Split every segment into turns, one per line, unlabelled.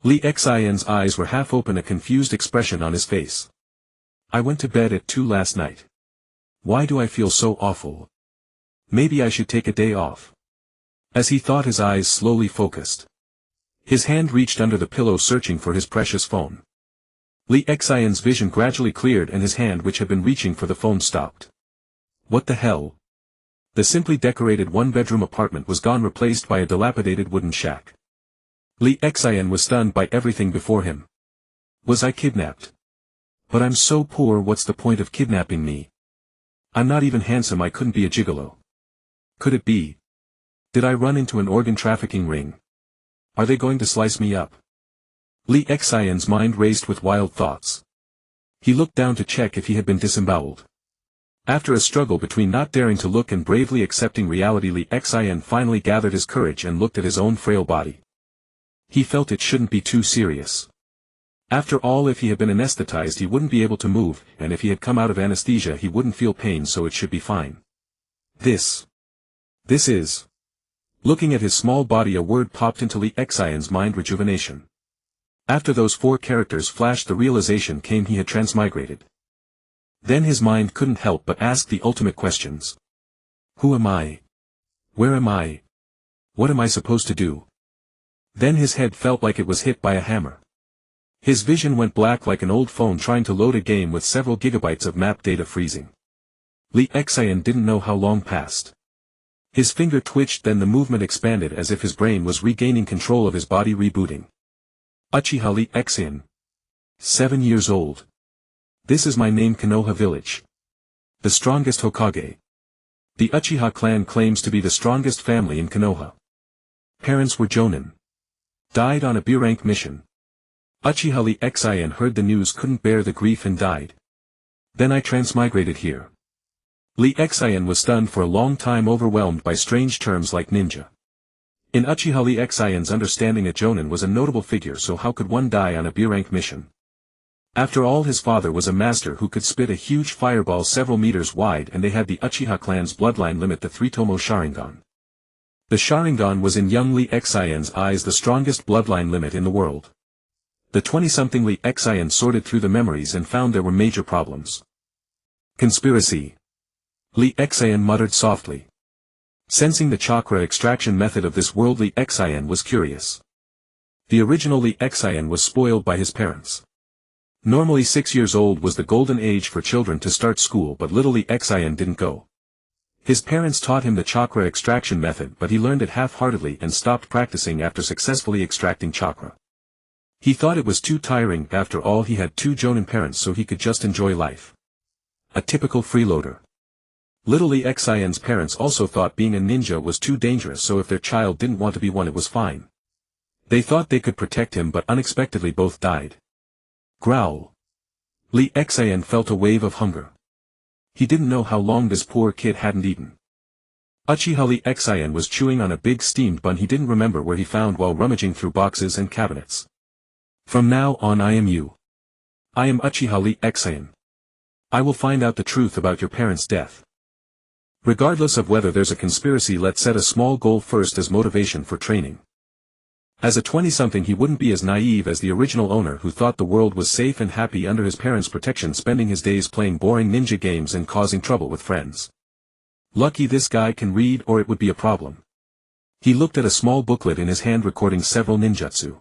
Li Xian's eyes were half open, a confused expression on his face. I went to bed at 2 last night. Why do I feel so awful? Maybe I should take a day off. As he thought, his eyes slowly focused. His hand reached under the pillow searching for his precious phone. Li Xian's vision gradually cleared and his hand which had been reaching for the phone stopped. What the hell? The simply decorated one-bedroom apartment was gone, replaced by a dilapidated wooden shack. Li Xian was stunned by everything before him. Was I kidnapped? But I'm so poor, what's the point of kidnapping me? I'm not even handsome, I couldn't be a gigolo. Could it be? Did I run into an organ trafficking ring? Are they going to slice me up? Li Xian's mind raced with wild thoughts. He looked down to check if he had been disemboweled. After a struggle between not daring to look and bravely accepting reality, Li Xian finally gathered his courage and looked at his own frail body. He felt it shouldn't be too serious. After all, if he had been anesthetized he wouldn't be able to move, and if he had come out of anesthesia he wouldn't feel pain, so it should be fine. This is... Looking at his small body, a word popped into Li Xian's mind: rejuvenation. After those 4 characters flashed, the realization came: he had transmigrated. Then his mind couldn't help but ask the ultimate questions. Who am I? Where am I? What am I supposed to do? Then his head felt like it was hit by a hammer. His vision went black like an old phone trying to load a game with several gigabytes of map data freezing. Li Xian didn't know how long passed. His finger twitched, then the movement expanded as if his brain was regaining control of his body, rebooting. Uchiha Li Xian. 7 years old. This is my name, Konoha village. The strongest Hokage. The Uchiha clan claims to be the strongest family in Konoha. Parents were jonin. Died on a B-rank mission. Uchiha Li Xian heard the news, couldn't bear the grief and died. Then I transmigrated here. Li Xian was stunned for a long time, overwhelmed by strange terms like ninja. In Uchiha Li Xian's understanding, a jonin was a notable figure, so how could one die on a B-rank mission? After all, his father was a master who could spit a huge fireball several meters wide, and they had the Uchiha clan's bloodline limit, the three-tomoe Sharingan. The Sharingan was in young Li Xian's eyes the strongest bloodline limit in the world. The 20-something Li Xian sorted through the memories and found there were major problems. Conspiracy. Li Xian muttered softly. Sensing the chakra extraction method of this world, Li Xian was curious. The original Li Xian was spoiled by his parents. Normally 6 years old was the golden age for children to start school, but little Li Xian didn't go. His parents taught him the chakra extraction method, but he learned it half-heartedly and stopped practicing after successfully extracting chakra. He thought it was too tiring. After all, he had 2 jonin parents, so he could just enjoy life. A typical freeloader. Little Li Xian's parents also thought being a ninja was too dangerous, so if their child didn't want to be one, it was fine. They thought they could protect him, but unexpectedly both died. Growl. Li Xian felt a wave of hunger. He didn't know how long this poor kid hadn't eaten. Uchiha Li Xian was chewing on a big steamed bun he didn't remember where he found while rummaging through boxes and cabinets. From now on I am you. I am Uchiha Li Xian. I will find out the truth about your parents' death. Regardless of whether there's a conspiracy, let's set a small goal first as motivation for training. As a 20-something he wouldn't be as naive as the original owner who thought the world was safe and happy under his parents' protection, spending his days playing boring ninja games and causing trouble with friends. Lucky this guy can read, or it would be a problem. He looked at a small booklet in his hand recording several ninjutsu.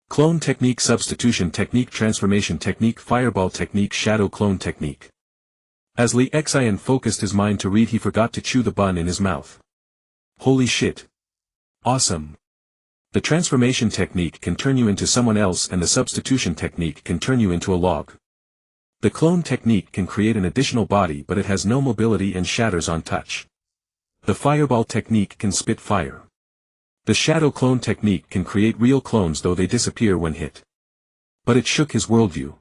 Clone technique, substitution technique, transformation technique, fireball technique, shadow clone technique. As Li Xian focused his mind to read, he forgot to chew the bun in his mouth. Holy shit. Awesome. The transformation technique can turn you into someone else, and the substitution technique can turn you into a log. The clone technique can create an additional body, but it has no mobility and shatters on touch. The fireball technique can spit fire. The shadow clone technique can create real clones, though they disappear when hit. But it shook his worldview.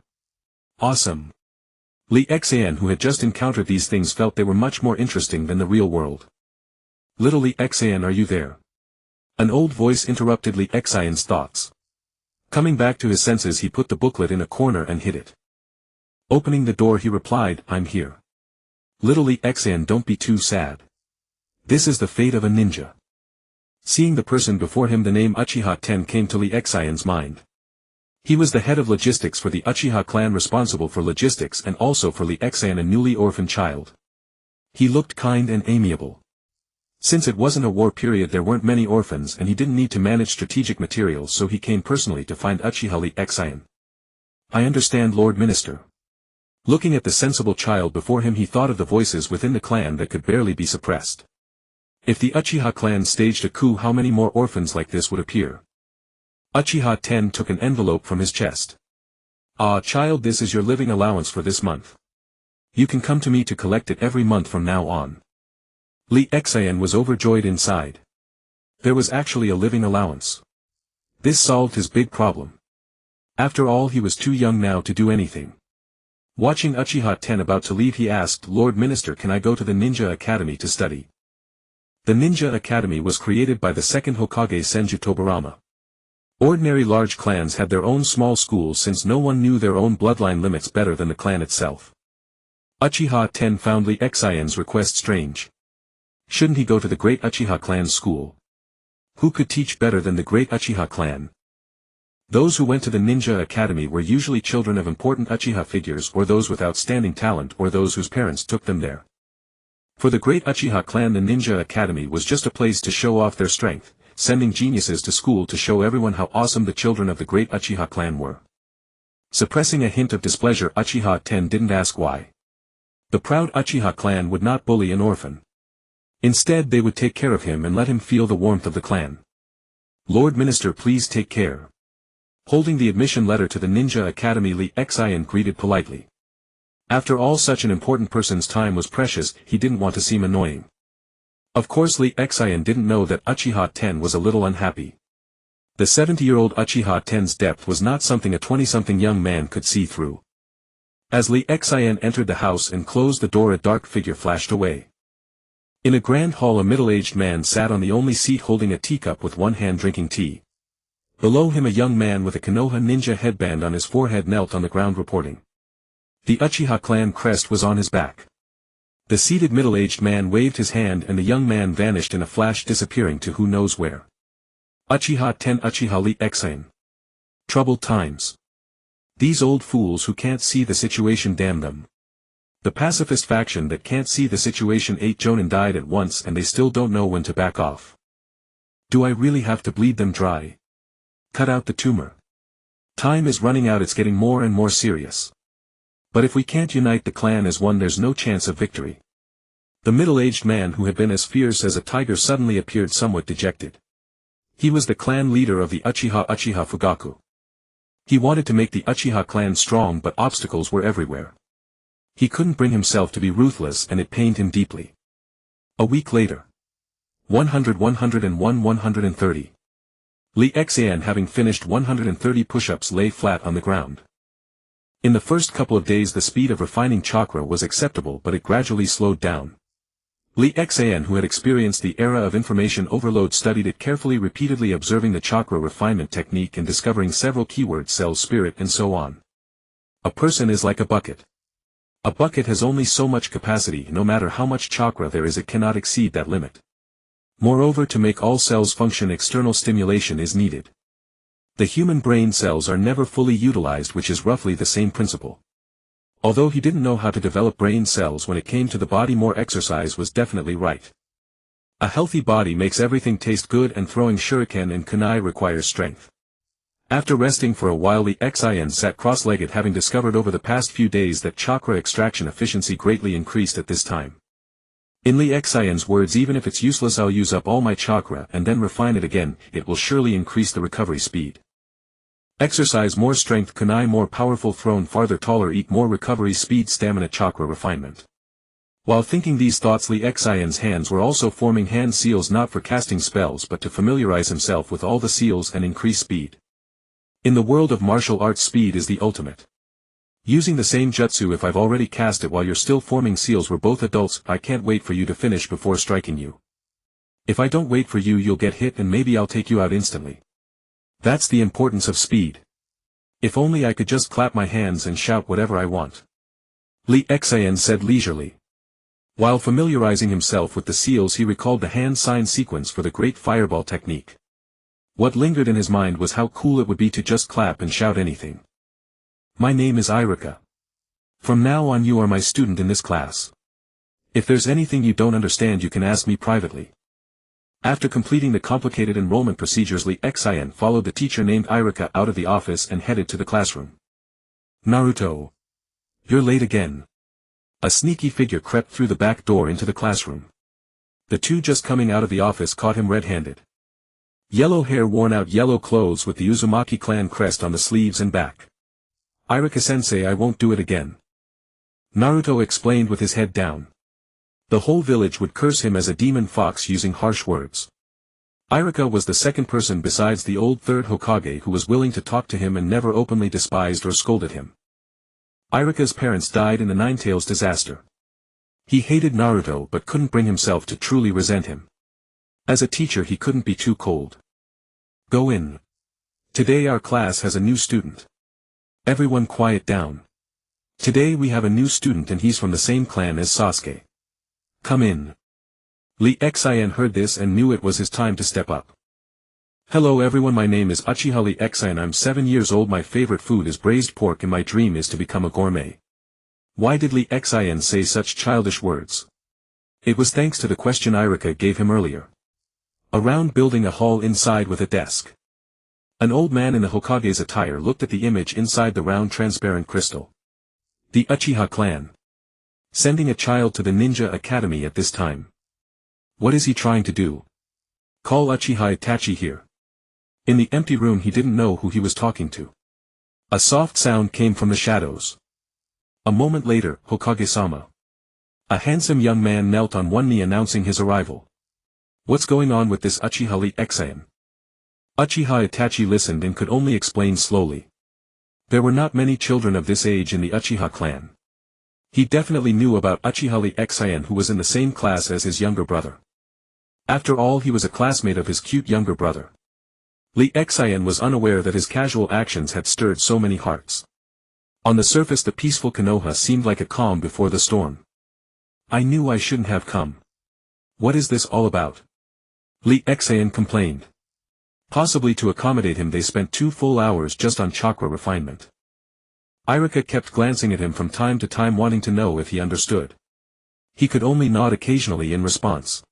Awesome. Li Xian, who had just encountered these things, felt they were much more interesting than the real world. Little Li Xian, are you there? An old voice interrupted Li Xian's thoughts. Coming back to his senses, he put the booklet in a corner and hid it. Opening the door, he replied, I'm here. Little Li Xian, don't be too sad. This is the fate of a ninja. Seeing the person before him, the name Uchiha Ten came to Li Xian's mind. He was the head of logistics for the Uchiha clan, responsible for logistics and also for Lee Exan, a newly orphaned child. He looked kind and amiable. Since it wasn't a war period, there weren't many orphans and he didn't need to manage strategic materials, so he came personally to find Uchiha Lee Exan. I understand, Lord Minister. Looking at the sensible child before him, he thought of the voices within the clan that could barely be suppressed. If the Uchiha clan staged a coup, how many more orphans like this would appear? Uchiha 10 took an envelope from his chest. Ah, child, this is your living allowance for this month. You can come to me to collect it every month from now on. Lee Exan was overjoyed inside. There was actually a living allowance. This solved his big problem. After all, he was too young now to do anything. Watching Uchiha 10 about to leave, he asked, Lord Minister, can I go to the Ninja Academy to study? The Ninja Academy was created by the second Hokage Senju Tobarama. Ordinary large clans had their own small schools since no one knew their own bloodline limits better than the clan itself. Uchiha 10 found Lee Exan's request strange. Shouldn't he go to the great Uchiha clan's school? Who could teach better than the great Uchiha clan? Those who went to the Ninja Academy were usually children of important Uchiha figures, or those with outstanding talent, or those whose parents took them there. For the great Uchiha clan, the Ninja Academy was just a place to show off their strength, sending geniuses to school to show everyone how awesome the children of the great Uchiha clan were. Suppressing a hint of displeasure, Uchiha 10 didn't ask why. The proud Uchiha clan would not bully an orphan. Instead, they would take care of him and let him feel the warmth of the clan. Lord Minister, please take care. Holding the admission letter to the Ninja Academy, Lee Exan greeted politely. After all, such an important person's time was precious, he didn't want to seem annoying. Of course, Lee Exan didn't know that Uchiha 10 was a little unhappy. The 70-year-old Uchiha 10's depth was not something a 20-something young man could see through. As Lee Exan entered the house and closed the door, a dark figure flashed away. In a grand hall, a middle-aged man sat on the only seat holding a teacup with one hand drinking tea. Below him, a young man with a Konoha ninja headband on his forehead knelt on the ground reporting. The Uchiha clan crest was on his back. The seated middle-aged man waved his hand and the young man vanished in a flash, disappearing to who knows where. Uchiha 10 Uchiha Lee Exan. Troubled times. These old fools who can't see the situation, damn them. The pacifist faction that can't see the situation. 8 Jonin died at once and they still don't know when to back off. Do I really have to bleed them dry? Cut out the tumor. Time is running out, it's getting more and more serious. But if we can't unite the clan as one, there's no chance of victory. The middle-aged man, who had been as fierce as a tiger, suddenly appeared somewhat dejected. He was the clan leader of the Uchiha Fugaku. He wanted to make the Uchiha clan strong, but obstacles were everywhere. He couldn't bring himself to be ruthless and it pained him deeply. A week later. 100, 101, 130. Lee Exan, having finished 130 push-ups, lay flat on the ground. In the first couple of days the speed of refining chakra was acceptable, but it gradually slowed down. Lee Exan, who had experienced the era of information overload, studied it carefully, repeatedly observing the chakra refinement technique and discovering several keywords: cells, spirit, and so on. A person is like a bucket. A bucket has only so much capacity. No matter how much chakra there is, it cannot exceed that limit. Moreover, to make all cells function, external stimulation is needed. The human brain cells are never fully utilized, which is roughly the same principle. Although he didn't know how to develop brain cells when it came to the body, more exercise was definitely right. A healthy body makes everything taste good, and throwing shuriken and kunai requires strength. After resting for a while, Lee Exan sat cross-legged, having discovered over the past few days that chakra extraction efficiency greatly increased at this time. In Lee Exan's words, even if it's useless, I'll use up all my chakra and then refine it again, it will surely increase the recovery speed. Exercise more, strength, kunai more powerful, thrown farther, taller, eat more, recovery speed, stamina, chakra refinement. While thinking these thoughts, Lee Exan's hands were also forming hand seals, not for casting spells but to familiarize himself with all the seals and increase speed. In the world of martial arts, speed is the ultimate. Using the same jutsu, if I've already cast it while you're still forming seals, we're both adults, I can't wait for you to finish before striking you. If I don't wait for you, you'll get hit and maybe I'll take you out instantly. That's the importance of speed. If only I could just clap my hands and shout whatever I want. Lee Exan said leisurely. While familiarizing himself with the seals, he recalled the hand sign sequence for the great fireball technique. What lingered in his mind was how cool it would be to just clap and shout anything. My name is Irika. From now on you are my student in this class. If there's anything you don't understand you can ask me privately. After completing the complicated enrollment procedures, Lee Xian followed the teacher named Irika out of the office and headed to the classroom. Naruto. You're late again. A sneaky figure crept through the back door into the classroom. The two just coming out of the office caught him red-handed. Yellow hair, worn out yellow clothes with the Uzumaki clan crest on the sleeves and back. Irika-sensei, I won't do it again. Naruto explained with his head down. The whole village would curse him as a demon fox using harsh words. Irika was the second person besides the old third Hokage who was willing to talk to him and never openly despised or scolded him. Irika's parents died in the Nine-Tails disaster. He hated Naruto but couldn't bring himself to truly resent him. As a teacher he couldn't be too cold. Go in. Today our class has a new student. Everyone quiet down. Today we have a new student and he's from the same clan as Sasuke. Come in. Lee Xian heard this and knew it was his time to step up. Hello everyone, my name is Uchiha Lee Xian. I'm 7 years old. My favorite food is braised pork and my dream is to become a gourmet. Why did Lee Xian say such childish words? It was thanks to the question Irika gave him earlier. A round building, a hall inside with a desk. An old man in the Hokage's attire looked at the image inside the round transparent crystal. The Uchiha clan. Sending a child to the ninja academy at this time. What is he trying to do? Call Uchiha Itachi here. In the empty room he didn't know who he was talking to. A soft sound came from the shadows. A moment later, Hokage-sama. A handsome young man knelt on one knee announcing his arrival. What's going on with this Uchiha Lee Xian? Uchiha Itachi listened and could only explain slowly. There were not many children of this age in the Uchiha clan. He definitely knew about Uchiha Lee Xian, who was in the same class as his younger brother. After all, he was a classmate of his cute younger brother. Lee Xian was unaware that his casual actions had stirred so many hearts. On the surface the peaceful Konoha seemed like a calm before the storm. I knew I shouldn't have come. What is this all about? Lee Xian complained. Possibly to accommodate him they spent 2 full hours just on chakra refinement. Irika kept glancing at him from time to time, wanting to know if he understood. He could only nod occasionally in response.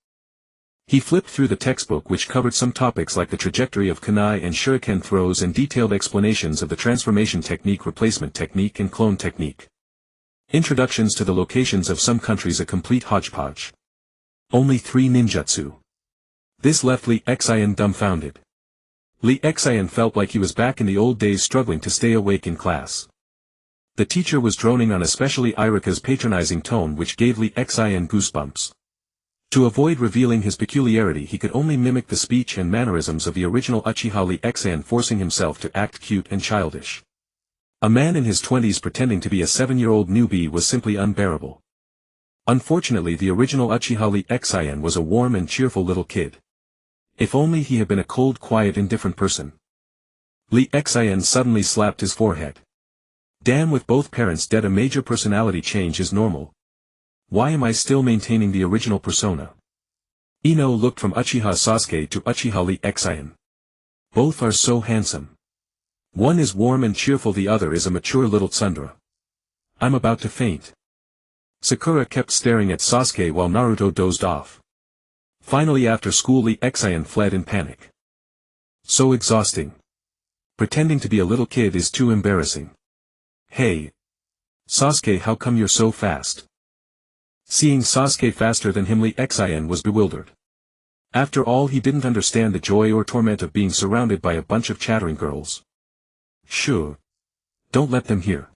He flipped through the textbook, which covered some topics like the trajectory of kunai and shuriken throws and detailed explanations of the transformation technique, replacement technique and clone technique. Introductions to the locations of some countries, a complete hodgepodge. Only 3 ninjutsu. This left Lee Xian dumbfounded. Lee Xian felt like he was back in the old days, struggling to stay awake in class. The teacher was droning on, especially Irika's patronizing tone, which gave Lee Xian goosebumps. To avoid revealing his peculiarity he could only mimic the speech and mannerisms of the original Uchiha Lee Xian, forcing himself to act cute and childish. A man in his 20s pretending to be a 7-year-old newbie was simply unbearable. Unfortunately the original Uchiha Lee Xian was a warm and cheerful little kid. If only he had been a cold, quiet, indifferent person. Lee Xian suddenly slapped his forehead. Damn, with both parents dead a major personality change is normal. Why am I still maintaining the original persona? Ino looked from Uchiha Sasuke to Uchiha Lee Xian. Both are so handsome. One is warm and cheerful, the other is a mature little tsundere. I'm about to faint. Sakura kept staring at Sasuke while Naruto dozed off. Finally after school Lee Xian fled in panic. So exhausting. Pretending to be a little kid is too embarrassing. Hey! Sasuke, how come you're so fast? Seeing Sasuke faster than him, Lee Xian was bewildered. After all, he didn't understand the joy or torment of being surrounded by a bunch of chattering girls. Sure. Don't let them hear.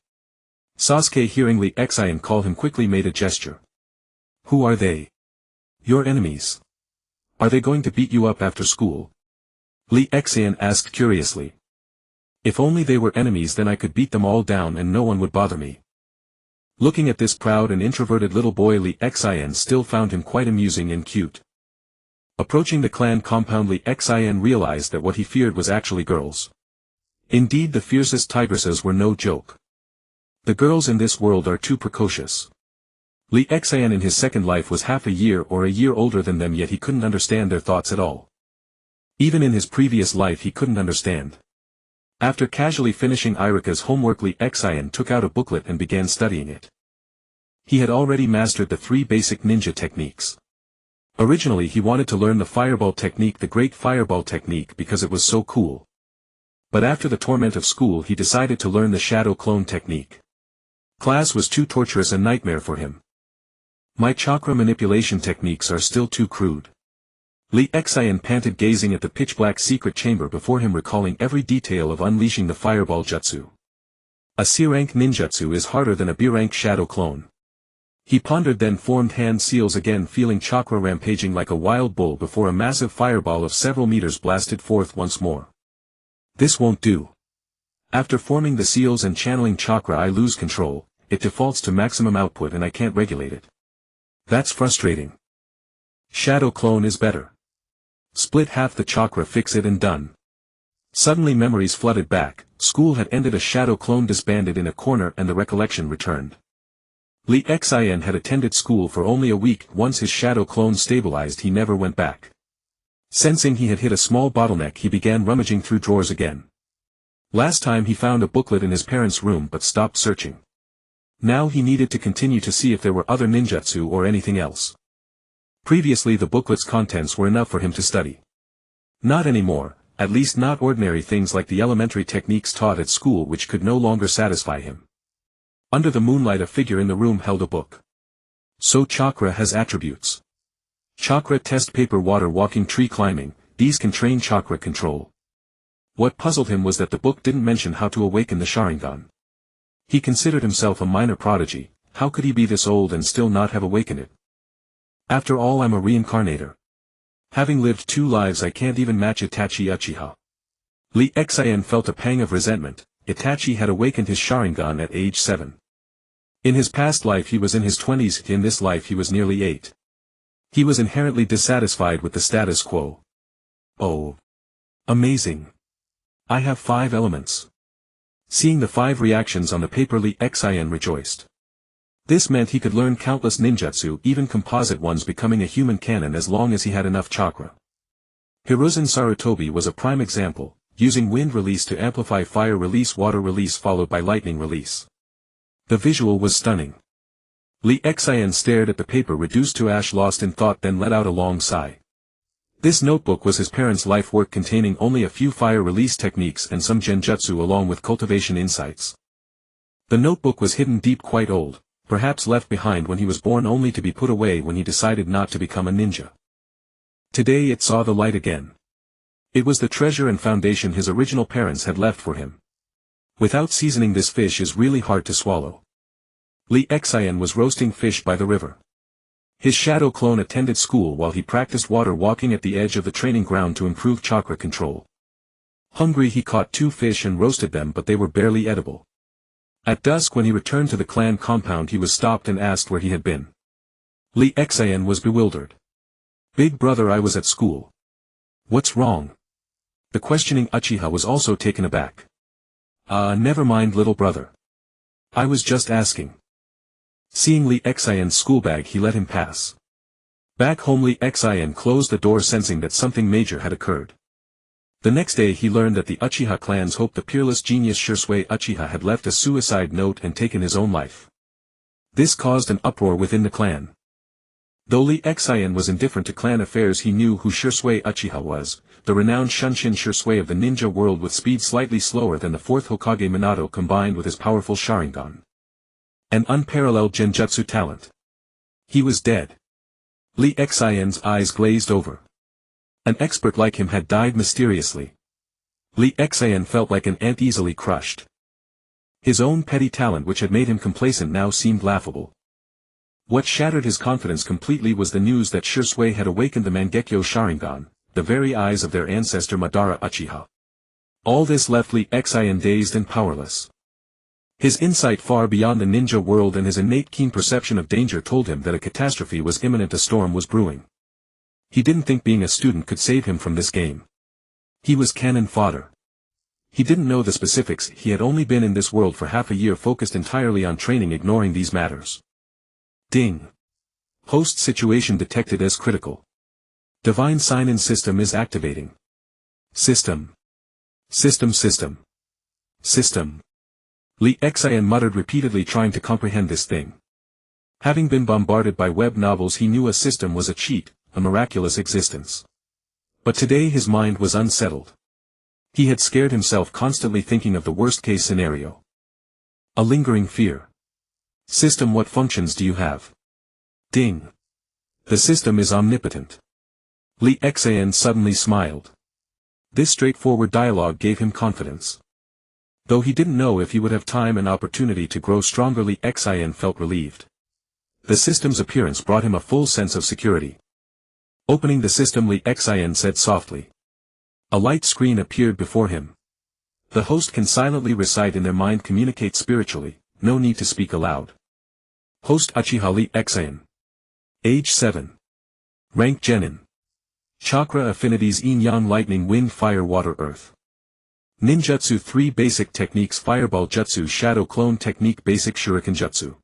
Sasuke, hearing Lee Xian call him, quickly made a gesture. Who are they? Your enemies. Are they going to beat you up after school? Lee Xian asked curiously. If only they were enemies, then I could beat them all down and no one would bother me. Looking at this proud and introverted little boy, Lee Xian still found him quite amusing and cute. Approaching the clan compound, Lee Xian realized that what he feared was actually girls. Indeed, the fiercest tigresses were no joke. The girls in this world are too precocious. Lee Xian in his second life was half a year or a year older than them, yet he couldn't understand their thoughts at all. Even in his previous life he couldn't understand. After casually finishing Irika's homework, Lee Xian took out a booklet and began studying it. He had already mastered the 3 basic ninja techniques. Originally he wanted to learn the fireball technique, the great fireball technique, because it was so cool. But after the torment of school he decided to learn the shadow clone technique. Class was too torturous, a nightmare for him. My chakra manipulation techniques are still too crude. Lee Xian panted, gazing at the pitch-black secret chamber before him, recalling every detail of unleashing the fireball jutsu. A C-rank ninjutsu is harder than a B-rank shadow clone. He pondered, then formed hand seals again, feeling chakra rampaging like a wild bull before a massive fireball of several meters blasted forth once more. This won't do. After forming the seals and channeling chakra I lose control, it defaults to maximum output and I can't regulate it. That's frustrating. Shadow clone is better. Split half the chakra, fix it and done. Suddenly memories flooded back. School had ended, a shadow clone disbanded in a corner, and the recollection returned. Lee Xian had attended school for only a week. Once his shadow clone stabilized he never went back. Sensing he had hit a small bottleneck he began rummaging through drawers again. Last time he found a booklet in his parents' room but stopped searching. Now he needed to continue to see if there were other ninjutsu or anything else. Previously the booklet's contents were enough for him to study. Not anymore, at least not ordinary things like the elementary techniques taught at school, which could no longer satisfy him. Under the moonlight a figure in the room held a book. So chakra has attributes. Chakra test paper, water walking, tree climbing, these can train chakra control. What puzzled him was that the book didn't mention how to awaken the Sharingan. He considered himself a minor prodigy. How could he be this old and still not have awakened it? After all, I'm a reincarnator. Having lived 2 lives I can't even match Itachi Uchiha. Lee Xian felt a pang of resentment. Itachi had awakened his Sharingan at age 7. In his past life he was in his 20s, in this life he was nearly 8. He was inherently dissatisfied with the status quo. Oh. Amazing. I have 5 elements. Seeing the 5 reactions on the paper, Lee Xian rejoiced. This meant he could learn countless ninjutsu, even composite ones, becoming a human canon as long as he had enough chakra. Hiruzen Sarutobi was a prime example, using wind release to amplify fire release, water release followed by lightning release. The visual was stunning. Lee Xian stared at the paper reduced to ash, lost in thought, then let out a long sigh. This notebook was his parents' life work, containing only a few fire release techniques and some genjutsu along with cultivation insights. The notebook was hidden deep, quite old. Perhaps left behind when he was born, only to be put away when he decided not to become a ninja. Today it saw the light again. It was the treasure and foundation his original parents had left for him. Without seasoning, this fish is really hard to swallow. Lee Xian was roasting fish by the river. His shadow clone attended school while he practiced water walking at the edge of the training ground to improve chakra control. Hungry, he caught 2 fish and roasted them, but they were barely edible. At dusk, when he returned to the clan compound, he was stopped and asked where he had been. Lee Xian was bewildered. Big brother, I was at school. What's wrong? The questioning Uchiha was also taken aback. Never mind, little brother. I was just asking. Seeing Lee Xian's schoolbag, he let him pass. Back home, Lee Xian closed the door, sensing that something major had occurred. The next day he learned that the Uchiha clan's hope, the peerless genius Shisui Uchiha, had left a suicide note and taken his own life. This caused an uproar within the clan. Though Lee Xian was indifferent to clan affairs, he knew who Shisui Uchiha was, the renowned Shunshin Shisui of the ninja world, with speed slightly slower than the 4th Hokage Minato combined with his powerful Sharingan. An unparalleled genjutsu talent. He was dead. Lee Xian's eyes glazed over. An expert like him had died mysteriously. Lee Xian felt like an ant easily crushed. His own petty talent, which had made him complacent, now seemed laughable. What shattered his confidence completely was the news that Shisui had awakened the Mangekyo Sharingan, the very eyes of their ancestor Madara Uchiha. All this left Lee Xian dazed and powerless. His insight far beyond the ninja world and his innate keen perception of danger told him that a catastrophe was imminent, a storm was brewing. He didn't think being a student could save him from this game. He was cannon fodder. He didn't know the specifics, he had only been in this world for half a year, focused entirely on training, ignoring these matters. Ding. Host situation detected as critical. Divine sign-in system is activating. System. System. System. System. Li Xian muttered repeatedly, trying to comprehend this thing. Having been bombarded by web novels, he knew a system was a cheat, a miraculous existence. But today his mind was unsettled. He had scared himself constantly thinking of the worst-case scenario. A lingering fear. System, what functions do you have? Ding. The system is omnipotent. Li Xian suddenly smiled. This straightforward dialogue gave him confidence. Though he didn't know if he would have time and opportunity to grow stronger, Li Xian felt relieved. The system's appearance brought him a full sense of security. Opening the system, Li Xian said softly. A light screen appeared before him. The host can silently recite in their mind, communicate spiritually, no need to speak aloud. Host Uchiha Li Xian. Age 7. Rank Genin. Chakra affinities Yin-Yang, lightning, wind, fire, water, earth. Ninjutsu 3 basic techniques: Fireball Jutsu, Shadow Clone Technique, Basic Shuriken Jutsu.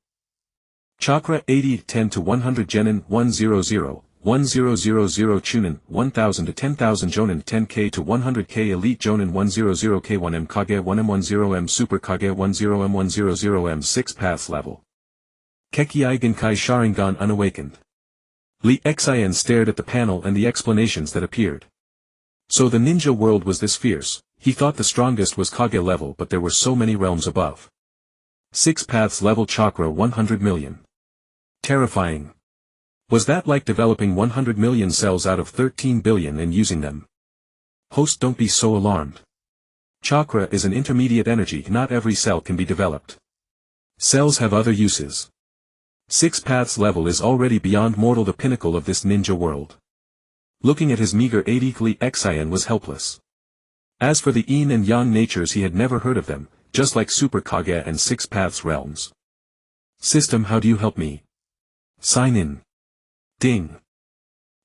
Chakra 80 10 to 100 Genin 100 1000 Chunin 1000 to 10,000 Jonin 10k to 100k Elite Jonin 100k 1m Kage 1m10m Super Kage 10m 100m 6 Paths Level. Kekkei Genkai Sharingan Unawakened. Li Xian stared at the panel and the explanations that appeared. So the ninja world was this fierce. He thought the strongest was Kage level, but there were so many realms above. 6 Paths Level, Chakra 100 million. Terrifying. Was that like developing 100 million cells out of 13 billion and using them? Host, don't be so alarmed. Chakra is an intermediate energy, not every cell can be developed. Cells have other uses. 6 Paths Level is already beyond mortal, the pinnacle of this ninja world. Looking at his meager 80, Li Xian was helpless. As for the yin and yang natures, he had never heard of them, just like Super Kage and 6 Paths realms. System, how do you help me? Sign in. Ding.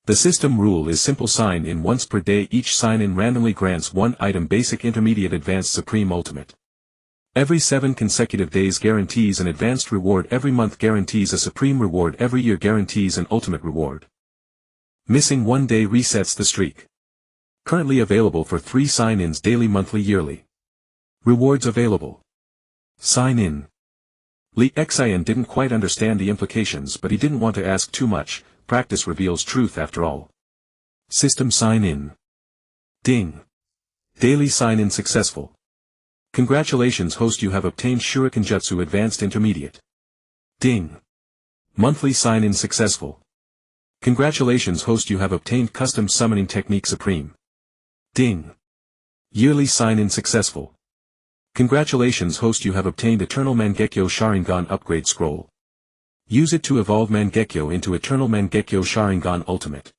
The system rule is simple: sign in once per day. Each sign in randomly grants one item: basic, intermediate, advanced, supreme, ultimate. Every 7 consecutive days guarantees an advanced reward. Every month guarantees a supreme reward. Every year guarantees an ultimate reward. Missing one day resets the streak. Currently available for 3 sign-ins: daily, monthly, yearly. Rewards available. Sign in. Li Xian didn't quite understand the implications, but he didn't want to ask too much. Practice reveals truth after all. System, sign in. Ding. Daily sign-in successful. Congratulations host, you have obtained Shuriken Jutsu Advanced Intermediate. Ding. Monthly sign-in successful. Congratulations host, you have obtained Custom Summoning Technique Supreme. Ding. Yearly sign-in successful. Congratulations host, you have obtained Eternal Mangekyo Sharingan Upgrade Scroll. Use it to evolve Mangekyo into Eternal Mangekyo Sharingan Ultimate.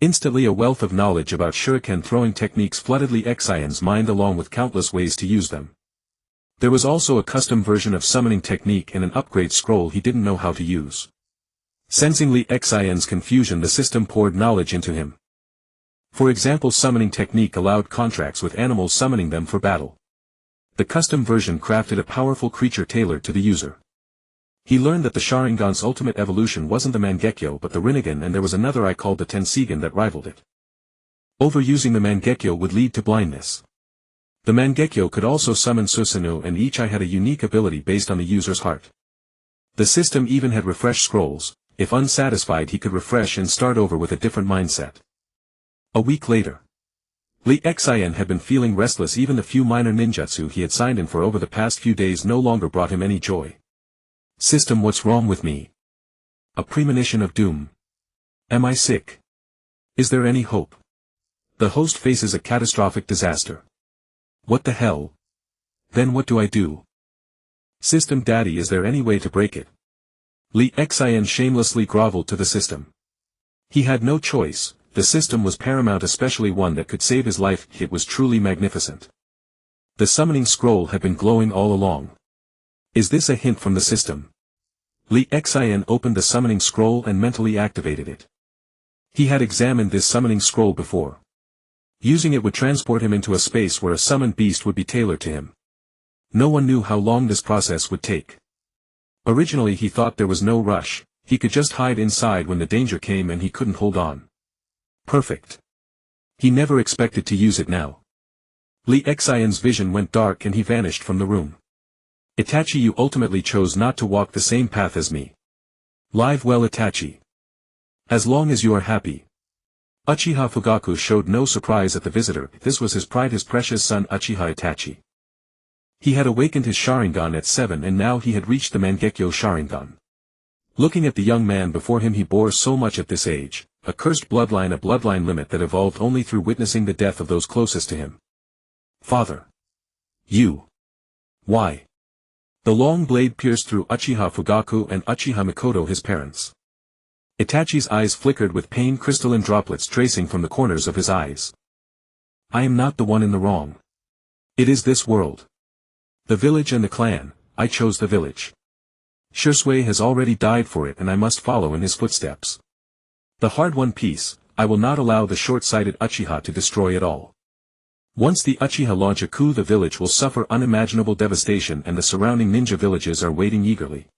Instantly a wealth of knowledge about shuriken throwing techniques flooded Li Xian's mind, along with countless ways to use them. There was also a custom version of summoning technique and an upgrade scroll he didn't know how to use. Sensing Li Xian's confusion, the system poured knowledge into him. For example, summoning technique allowed contracts with animals, summoning them for battle. The custom version crafted a powerful creature tailored to the user. He learned that the Sharingan's ultimate evolution wasn't the Mangekyo but the Rinnegan, and there was another eye called the Tensigan that rivaled it. Overusing the Mangekyo would lead to blindness. The Mangekyo could also summon Susanoo, and each eye had a unique ability based on the user's heart. The system even had refresh scrolls. If unsatisfied, he could refresh and start over with a different mindset. A week later. Li Xian had been feeling restless. Even the few minor ninjutsu he had signed in for over the past few days no longer brought him any joy. System, what's wrong with me? A premonition of doom. Am I sick? Is there any hope? The host faces a catastrophic disaster. What the hell? Then what do I do? System, daddy, is there any way to break it? Li Xian shamelessly groveled to the system. He had no choice. The system was paramount, especially one that could save his life. It was truly magnificent. The summoning scroll had been glowing all along. Is this a hint from the system? Li Xian opened the summoning scroll and mentally activated it. He had examined this summoning scroll before. Using it would transport him into a space where a summoned beast would be tailored to him. No one knew how long this process would take. Originally he thought there was no rush. He could just hide inside when the danger came and he couldn't hold on. Perfect. He never expected to use it now. Li Xian's vision went dark and he vanished from the room. Itachi, you ultimately chose not to walk the same path as me. Live well, Itachi. As long as you are happy. Uchiha Fugaku showed no surprise at the visitor. This was his pride, his precious son Uchiha Itachi. He had awakened his Sharingan at 7 and now he had reached the Mangekyo Sharingan. Looking at the young man before him, he bore so much at this age, a cursed bloodline, a bloodline limit that evolved only through witnessing the death of those closest to him. Father. You. Why? The long blade pierced through Uchiha Fugaku and Uchiha Mikoto, his parents. Itachi's eyes flickered with pain, crystalline droplets tracing from the corners of his eyes. I am not the one in the wrong. It is this world. The village and the clan. I chose the village. Shisui has already died for it and I must follow in his footsteps. The hard-won peace, I will not allow the short-sighted Uchiha to destroy it all. Once the Uchiha launch a coup, the village will suffer unimaginable devastation and the surrounding ninja villages are waiting eagerly.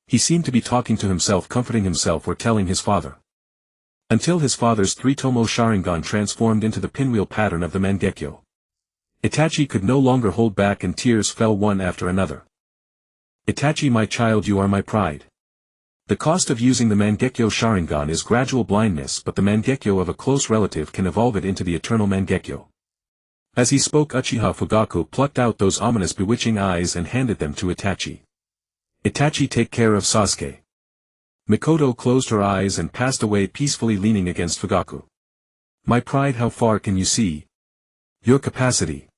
He seemed to be talking to himself, comforting himself, or telling his father. Until his father's three-tomoe Sharingan transformed into the pinwheel pattern of the Mangekyo. Itachi could no longer hold back and tears fell one after another. Itachi, my child, you are my pride. The cost of using the Mangekyo Sharingan is gradual blindness, but the Mangekyo of a close relative can evolve it into the eternal Mangekyo. As he spoke, Uchiha Fugaku plucked out those ominous bewitching eyes and handed them to Itachi. Itachi, take care of Sasuke. Mikoto closed her eyes and passed away peacefully, leaning against Fugaku. My pride, how far can you see? Your capacity.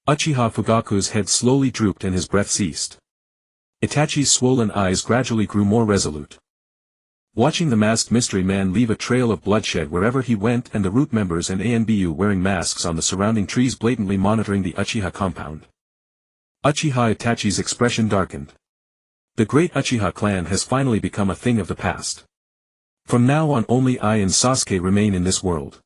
Uchiha Fugaku's head slowly drooped and his breath ceased. Itachi's swollen eyes gradually grew more resolute. Watching the masked mystery man leave a trail of bloodshed wherever he went, and the root members and Anbu wearing masks on the surrounding trees blatantly monitoring the Uchiha compound. Uchiha Itachi's expression darkened. The great Uchiha clan has finally become a thing of the past. From now on only I and Sasuke remain in this world.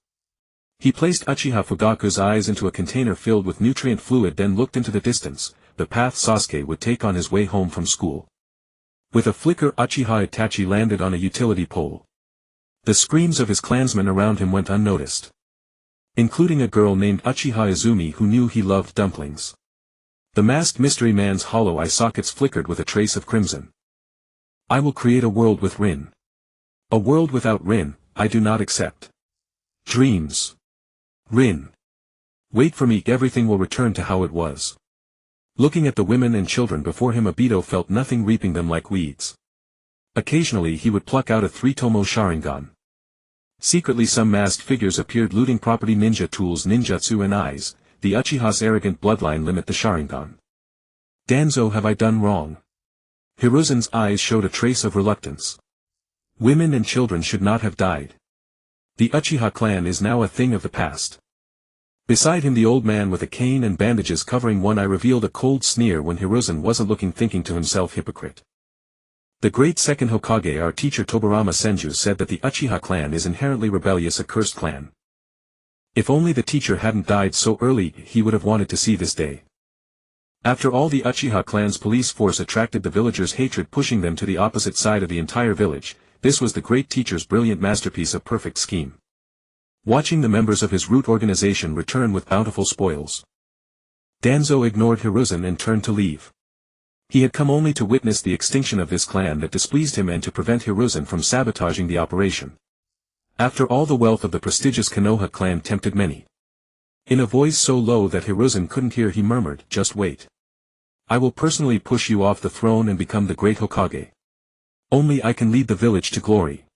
He placed Uchiha Fugaku's eyes into a container filled with nutrient fluid, then looked into the distance, the path Sasuke would take on his way home from school. With a flicker, Uchiha Itachi landed on a utility pole. The screams of his clansmen around him went unnoticed. Including a girl named Uchiha Izumi who knew he loved dumplings. The masked mystery man's hollow eye sockets flickered with a trace of crimson. I will create a world with Rin. A world without Rin, I do not accept. Dreams. Rin. Wait for me, everything will return to how it was. Looking at the women and children before him, Obito felt nothing reaping them like weeds. Occasionally he would pluck out a three-tomoe Sharingan. Secretly some masked figures appeared looting property, ninja tools, ninjutsu and eyes. The Uchiha's arrogant bloodline limit the Sharingan. Danzo, have I done wrong? Hiruzen's eyes showed a trace of reluctance. Women and children should not have died. The Uchiha clan is now a thing of the past. Beside him the old man with a cane and bandages covering one eye revealed a cold sneer when Hiruzen wasn't looking, thinking to himself, hypocrite. The great second Hokage, our teacher Tobarama Senju, said that the Uchiha clan is inherently rebellious, a cursed clan. If only the teacher hadn't died so early, he would have wanted to see this day. After all, the Uchiha clan's police force attracted the villagers' hatred, pushing them to the opposite side of the entire village. This was the great teacher's brilliant masterpiece, a perfect scheme. Watching the members of his root organization return with bountiful spoils, Danzo ignored Hiruzen and turned to leave. He had come only to witness the extinction of this clan that displeased him and to prevent Hiruzen from sabotaging the operation. After all, the wealth of the prestigious Konoha clan tempted many. In a voice so low that Hiruzen couldn't hear, he murmured, just wait. I will personally push you off the throne and become the great Hokage. Only I can lead the village to glory.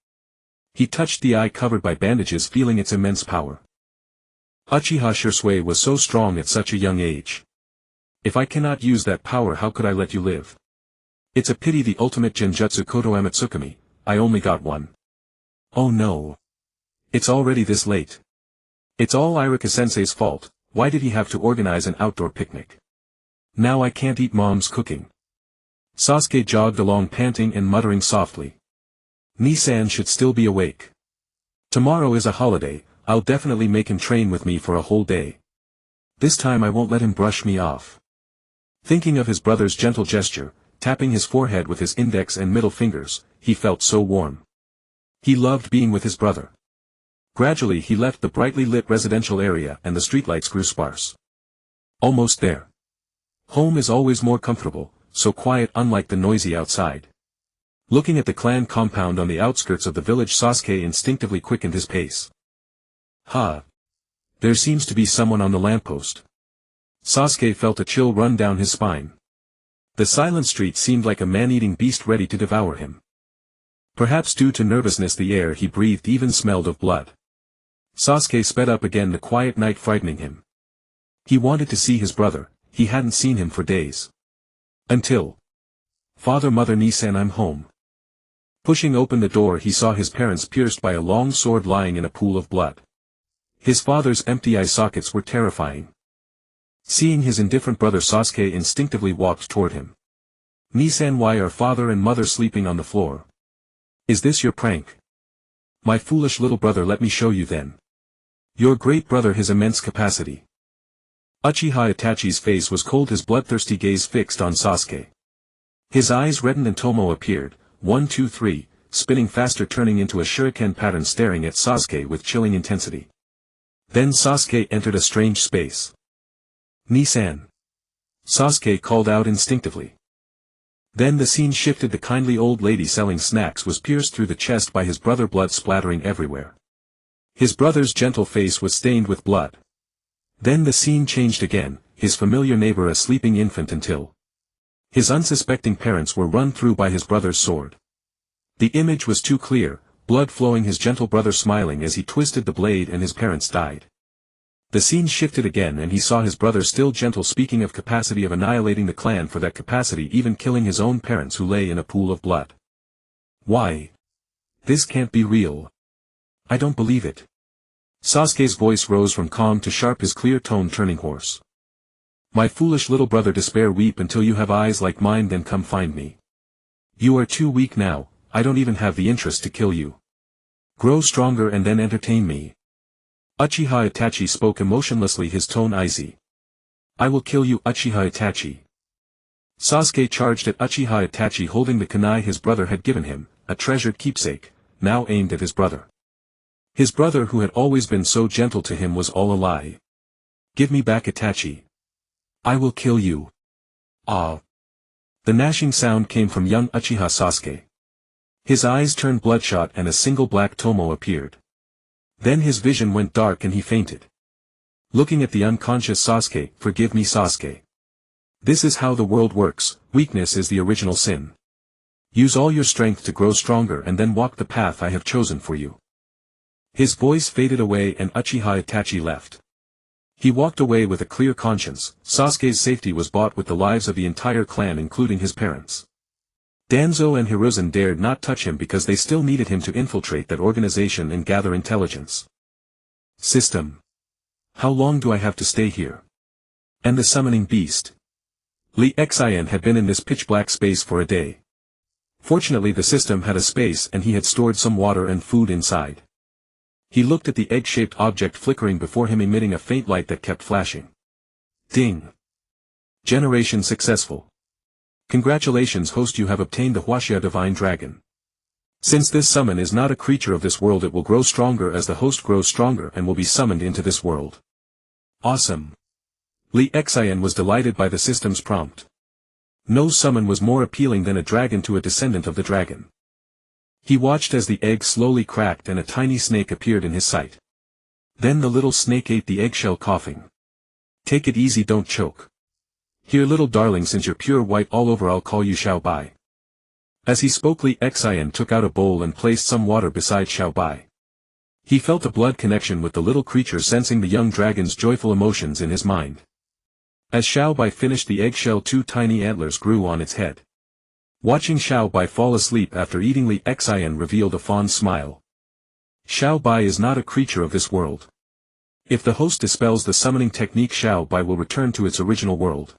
He touched the eye covered by bandages, feeling its immense power. Uchiha Shisui was so strong at such a young age. If I cannot use that power, how could I let you live? It's a pity, the ultimate genjutsu Koto Amatsukami, I only got one. Oh no. It's already this late. It's all Iruka-sensei's fault. Why did he have to organize an outdoor picnic? Now I can't eat mom's cooking. Sasuke jogged along, panting and muttering softly. Nisan should still be awake. Tomorrow is a holiday, I'll definitely make him train with me for a whole day. This time I won't let him brush me off. Thinking of his brother's gentle gesture, tapping his forehead with his index and middle fingers, he felt so warm. He loved being with his brother. Gradually he left the brightly lit residential area and the streetlights grew sparse. Almost there. Home is always more comfortable, so quiet unlike the noisy outside. Looking at the clan compound on the outskirts of the village, Sasuke instinctively quickened his pace. There seems to be someone on the lamppost. Sasuke felt a chill run down his spine. The silent street seemed like a man-eating beast ready to devour him. Perhaps due to nervousness the air he breathed even smelled of blood. Sasuke sped up again, the quiet night frightening him. He wanted to see his brother, he hadn't seen him for days. Until... Father, Mother, Nissan, I'm home. Pushing open the door he saw his parents pierced by a long sword lying in a pool of blood. His father's empty eye sockets were terrifying. Seeing his indifferent brother, Sasuke instinctively walked toward him. Nissan, why are father and mother sleeping on the floor? Is this your prank? My foolish little brother, let me show you then. Your great brother, his immense capacity. Uchiha Itachi's face was cold, his bloodthirsty gaze fixed on Sasuke. His eyes reddened and Tomoe appeared, 1 2 3, spinning faster, turning into a shuriken pattern, staring at Sasuke with chilling intensity. Then Sasuke entered a strange space. Nissan. Sasuke called out instinctively. Then the scene shifted. The kindly old lady selling snacks was pierced through the chest by his brother, blood splattering everywhere. His brother's gentle face was stained with blood. Then the scene changed again, his familiar neighbor a sleeping infant, until his unsuspecting parents were run through by his brother's sword. The image was too clear, blood flowing, his gentle brother smiling as he twisted the blade, and his parents died. The scene shifted again and he saw his brother still gentle, speaking of capacity of annihilating the clan, for that capacity even killing his own parents who lay in a pool of blood. Why? This can't be real. I don't believe it. Sasuke's voice rose from calm to sharp, his clear tone turning hoarse. My foolish little brother, despair, weep until you have eyes like mine, then come find me. You are too weak now, I don't even have the interest to kill you. Grow stronger and then entertain me. Uchiha Itachi spoke emotionlessly, his tone icy. I will kill you, Uchiha Itachi. Sasuke charged at Uchiha Itachi, holding the kunai his brother had given him, a treasured keepsake, now aimed at his brother. His brother, who had always been so gentle to him, was all a lie. Give me back, Itachi. I will kill you. Ah! The gnashing sound came from young Uchiha Sasuke. His eyes turned bloodshot and a single black Tomoe appeared. Then his vision went dark and he fainted. Looking at the unconscious Sasuke, forgive me, Sasuke. This is how the world works, weakness is the original sin. Use all your strength to grow stronger and then walk the path I have chosen for you. His voice faded away and Uchiha Itachi left. He walked away with a clear conscience. Sasuke's safety was bought with the lives of the entire clan, including his parents. Danzo and Hiruzen dared not touch him because they still needed him to infiltrate that organization and gather intelligence. System. How long do I have to stay here? And the summoning beast. Li Xian had been in this pitch-black space for a day. Fortunately the system had a space and he had stored some water and food inside. He looked at the egg-shaped object flickering before him, emitting a faint light that kept flashing. Ding! Generation successful. Congratulations, host, you have obtained the Huaxia Divine Dragon. Since this summon is not a creature of this world, it will grow stronger as the host grows stronger and will be summoned into this world. Awesome! Li Xian was delighted by the system's prompt. No summon was more appealing than a dragon to a descendant of the dragon. He watched as the egg slowly cracked and a tiny snake appeared in his sight. Then the little snake ate the eggshell, coughing. Take it easy, don't choke. Here, little darling, since you're pure white all over, I'll call you Xiao Bai. As he spoke, Li Xian took out a bowl and placed some water beside Xiao Bai. He felt a blood connection with the little creature, sensing the young dragon's joyful emotions in his mind. As Xiao Bai finished the eggshell, 2 tiny antlers grew on its head. Watching Xiao Bai fall asleep after eating, Li Xian revealed a fond smile. Xiao Bai is not a creature of this world. If the host dispels the summoning technique, Xiao Bai will return to its original world.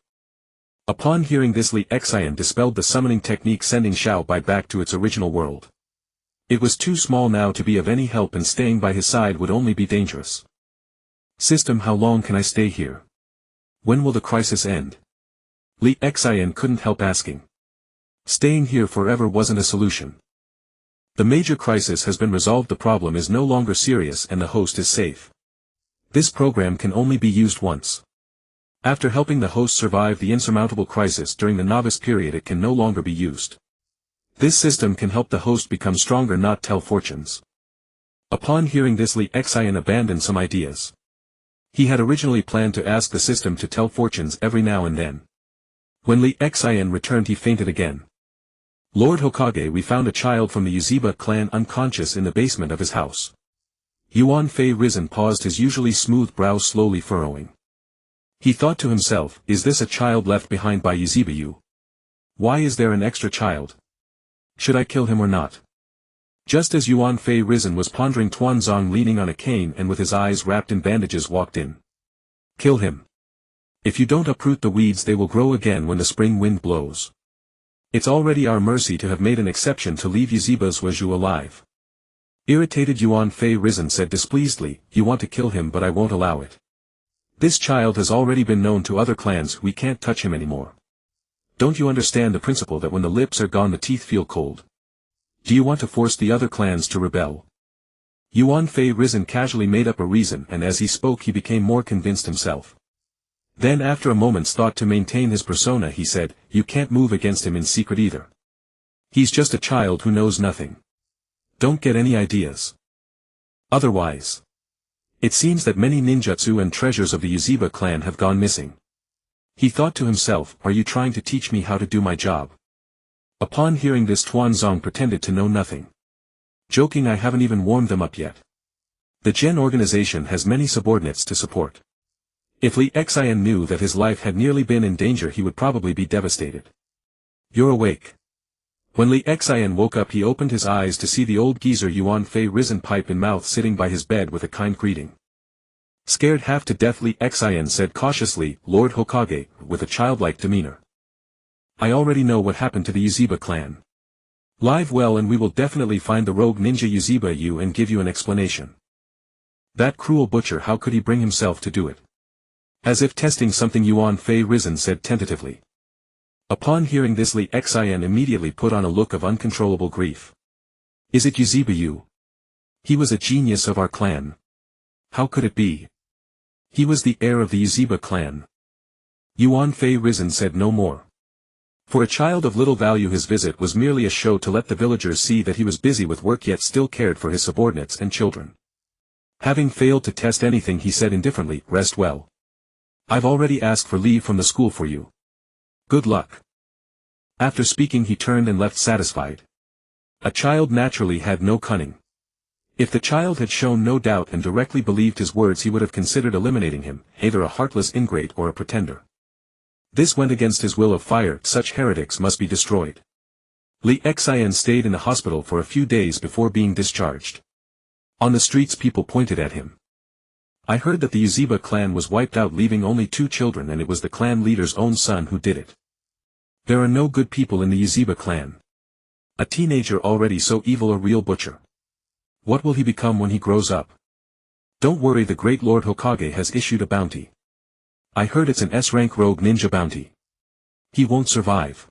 Upon hearing this, Li Xian dispelled the summoning technique, sending Xiao Bai back to its original world. It was too small now to be of any help, and staying by his side would only be dangerous. System, how long can I stay here? When will the crisis end? Li Xian couldn't help asking. Staying here forever wasn't a solution. The major crisis has been resolved. The problem is no longer serious and the host is safe. This program can only be used once. After helping the host survive the insurmountable crisis during the novice period, it can no longer be used. This system can help the host become stronger, not tell fortunes. Upon hearing this, Li Xian abandoned some ideas. He had originally planned to ask the system to tell fortunes every now and then. When Li Xian returned, he fainted again. Lord Hokage, we found a child from the Uziba clan unconscious in the basement of his house. Yuan Fei Risen paused, his usually smooth brow slowly furrowing. He thought to himself, is this a child left behind by Uziba? Why is there an extra child? Should I kill him or not? Just as Yuan Fei Risen was pondering, Tuanzong, leaning on a cane and with his eyes wrapped in bandages, walked in. Kill him. If you don't uproot the weeds, they will grow again when the spring wind blows. It's already our mercy to have made an exception to leave Uziba's Wazhu alive. Irritated Yuan Fei Risen said displeasedly, you want to kill him, but I won't allow it. This child has already been known to other clans, we can't touch him anymore. Don't you understand the principle that when the lips are gone the teeth feel cold? Do you want to force the other clans to rebel? Yuan Fei Risen casually made up a reason, and as he spoke he became more convinced himself. Then, after a moment's thought to maintain his persona, he said, you can't move against him in secret either. He's just a child who knows nothing. Don't get any ideas. Otherwise. It seems that many ninjutsu and treasures of the Uziba clan have gone missing. He thought to himself, are you trying to teach me how to do my job? Upon hearing this, Tuanzong pretended to know nothing. Joking, I haven't even warmed them up yet. The Gen organization has many subordinates to support. If Li Xian knew that his life had nearly been in danger, he would probably be devastated. You're awake. When Li Xian woke up, he opened his eyes to see the old geezer Yuan Fei Risen, pipe in mouth, sitting by his bed with a kind greeting. Scared half to death, Li Xian said cautiously, Lord Hokage, with a childlike demeanor. I already know what happened to the Uziba clan. Live well, and we will definitely find the rogue ninja Uziba Yu and give you an explanation. That cruel butcher, how could he bring himself to do it? As if testing something, Yuan Fei Risen said tentatively. Upon hearing this, Li Xian immediately put on a look of uncontrollable grief. Is it Uziba Yu? He was a genius of our clan. How could it be? He was the heir of the Uziba clan. Yuan Fei Risen said no more. For a child of little value, his visit was merely a show to let the villagers see that he was busy with work yet still cared for his subordinates and children. Having failed to test anything, he said indifferently, rest well. I've already asked for leave from the school for you. Good luck. After speaking, he turned and left satisfied. A child naturally had no cunning. If the child had shown no doubt and directly believed his words, he would have considered eliminating him, either a heartless ingrate or a pretender. This went against his will of fire, such heretics must be destroyed. Li Xian stayed in the hospital for a few days before being discharged. On the streets, people pointed at him. I heard that the Uziba clan was wiped out, leaving only 2 children, and it was the clan leader's own son who did it. There are no good people in the Uziba clan. A teenager already so evil, a real butcher. What will he become when he grows up? Don't worry, the great Lord Hokage has issued a bounty. I heard it's an S-rank rogue ninja bounty. He won't survive.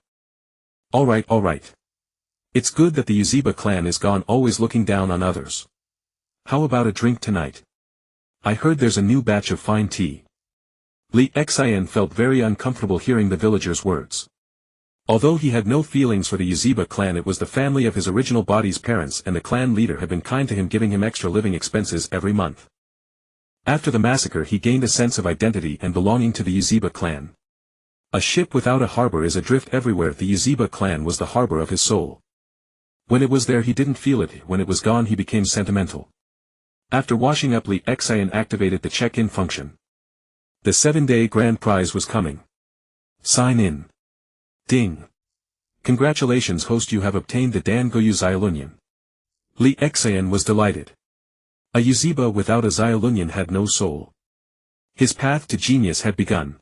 Alright. It's good that the Uziba clan is gone, always looking down on others. How about a drink tonight? I heard there's a new batch of fine tea. Li Xian felt very uncomfortable hearing the villagers' words. Although he had no feelings for the Uziba clan, it was the family of his original body's parents, and the clan leader had been kind to him, giving him extra living expenses every month. After the massacre, he gained a sense of identity and belonging to the Uziba clan. A ship without a harbor is adrift everywhere. The Uziba clan was the harbor of his soul. When it was there, he didn't feel it. When it was gone, he became sentimental. After washing up, Li Xian activated the check-in function. The 7-day grand prize was coming. Sign in. Ding. Congratulations, host, you have obtained the Dan Goyu Xiaolunyan. Li Xian was delighted. A Uziba without a Xiaolunyan had no soul. His path to genius had begun.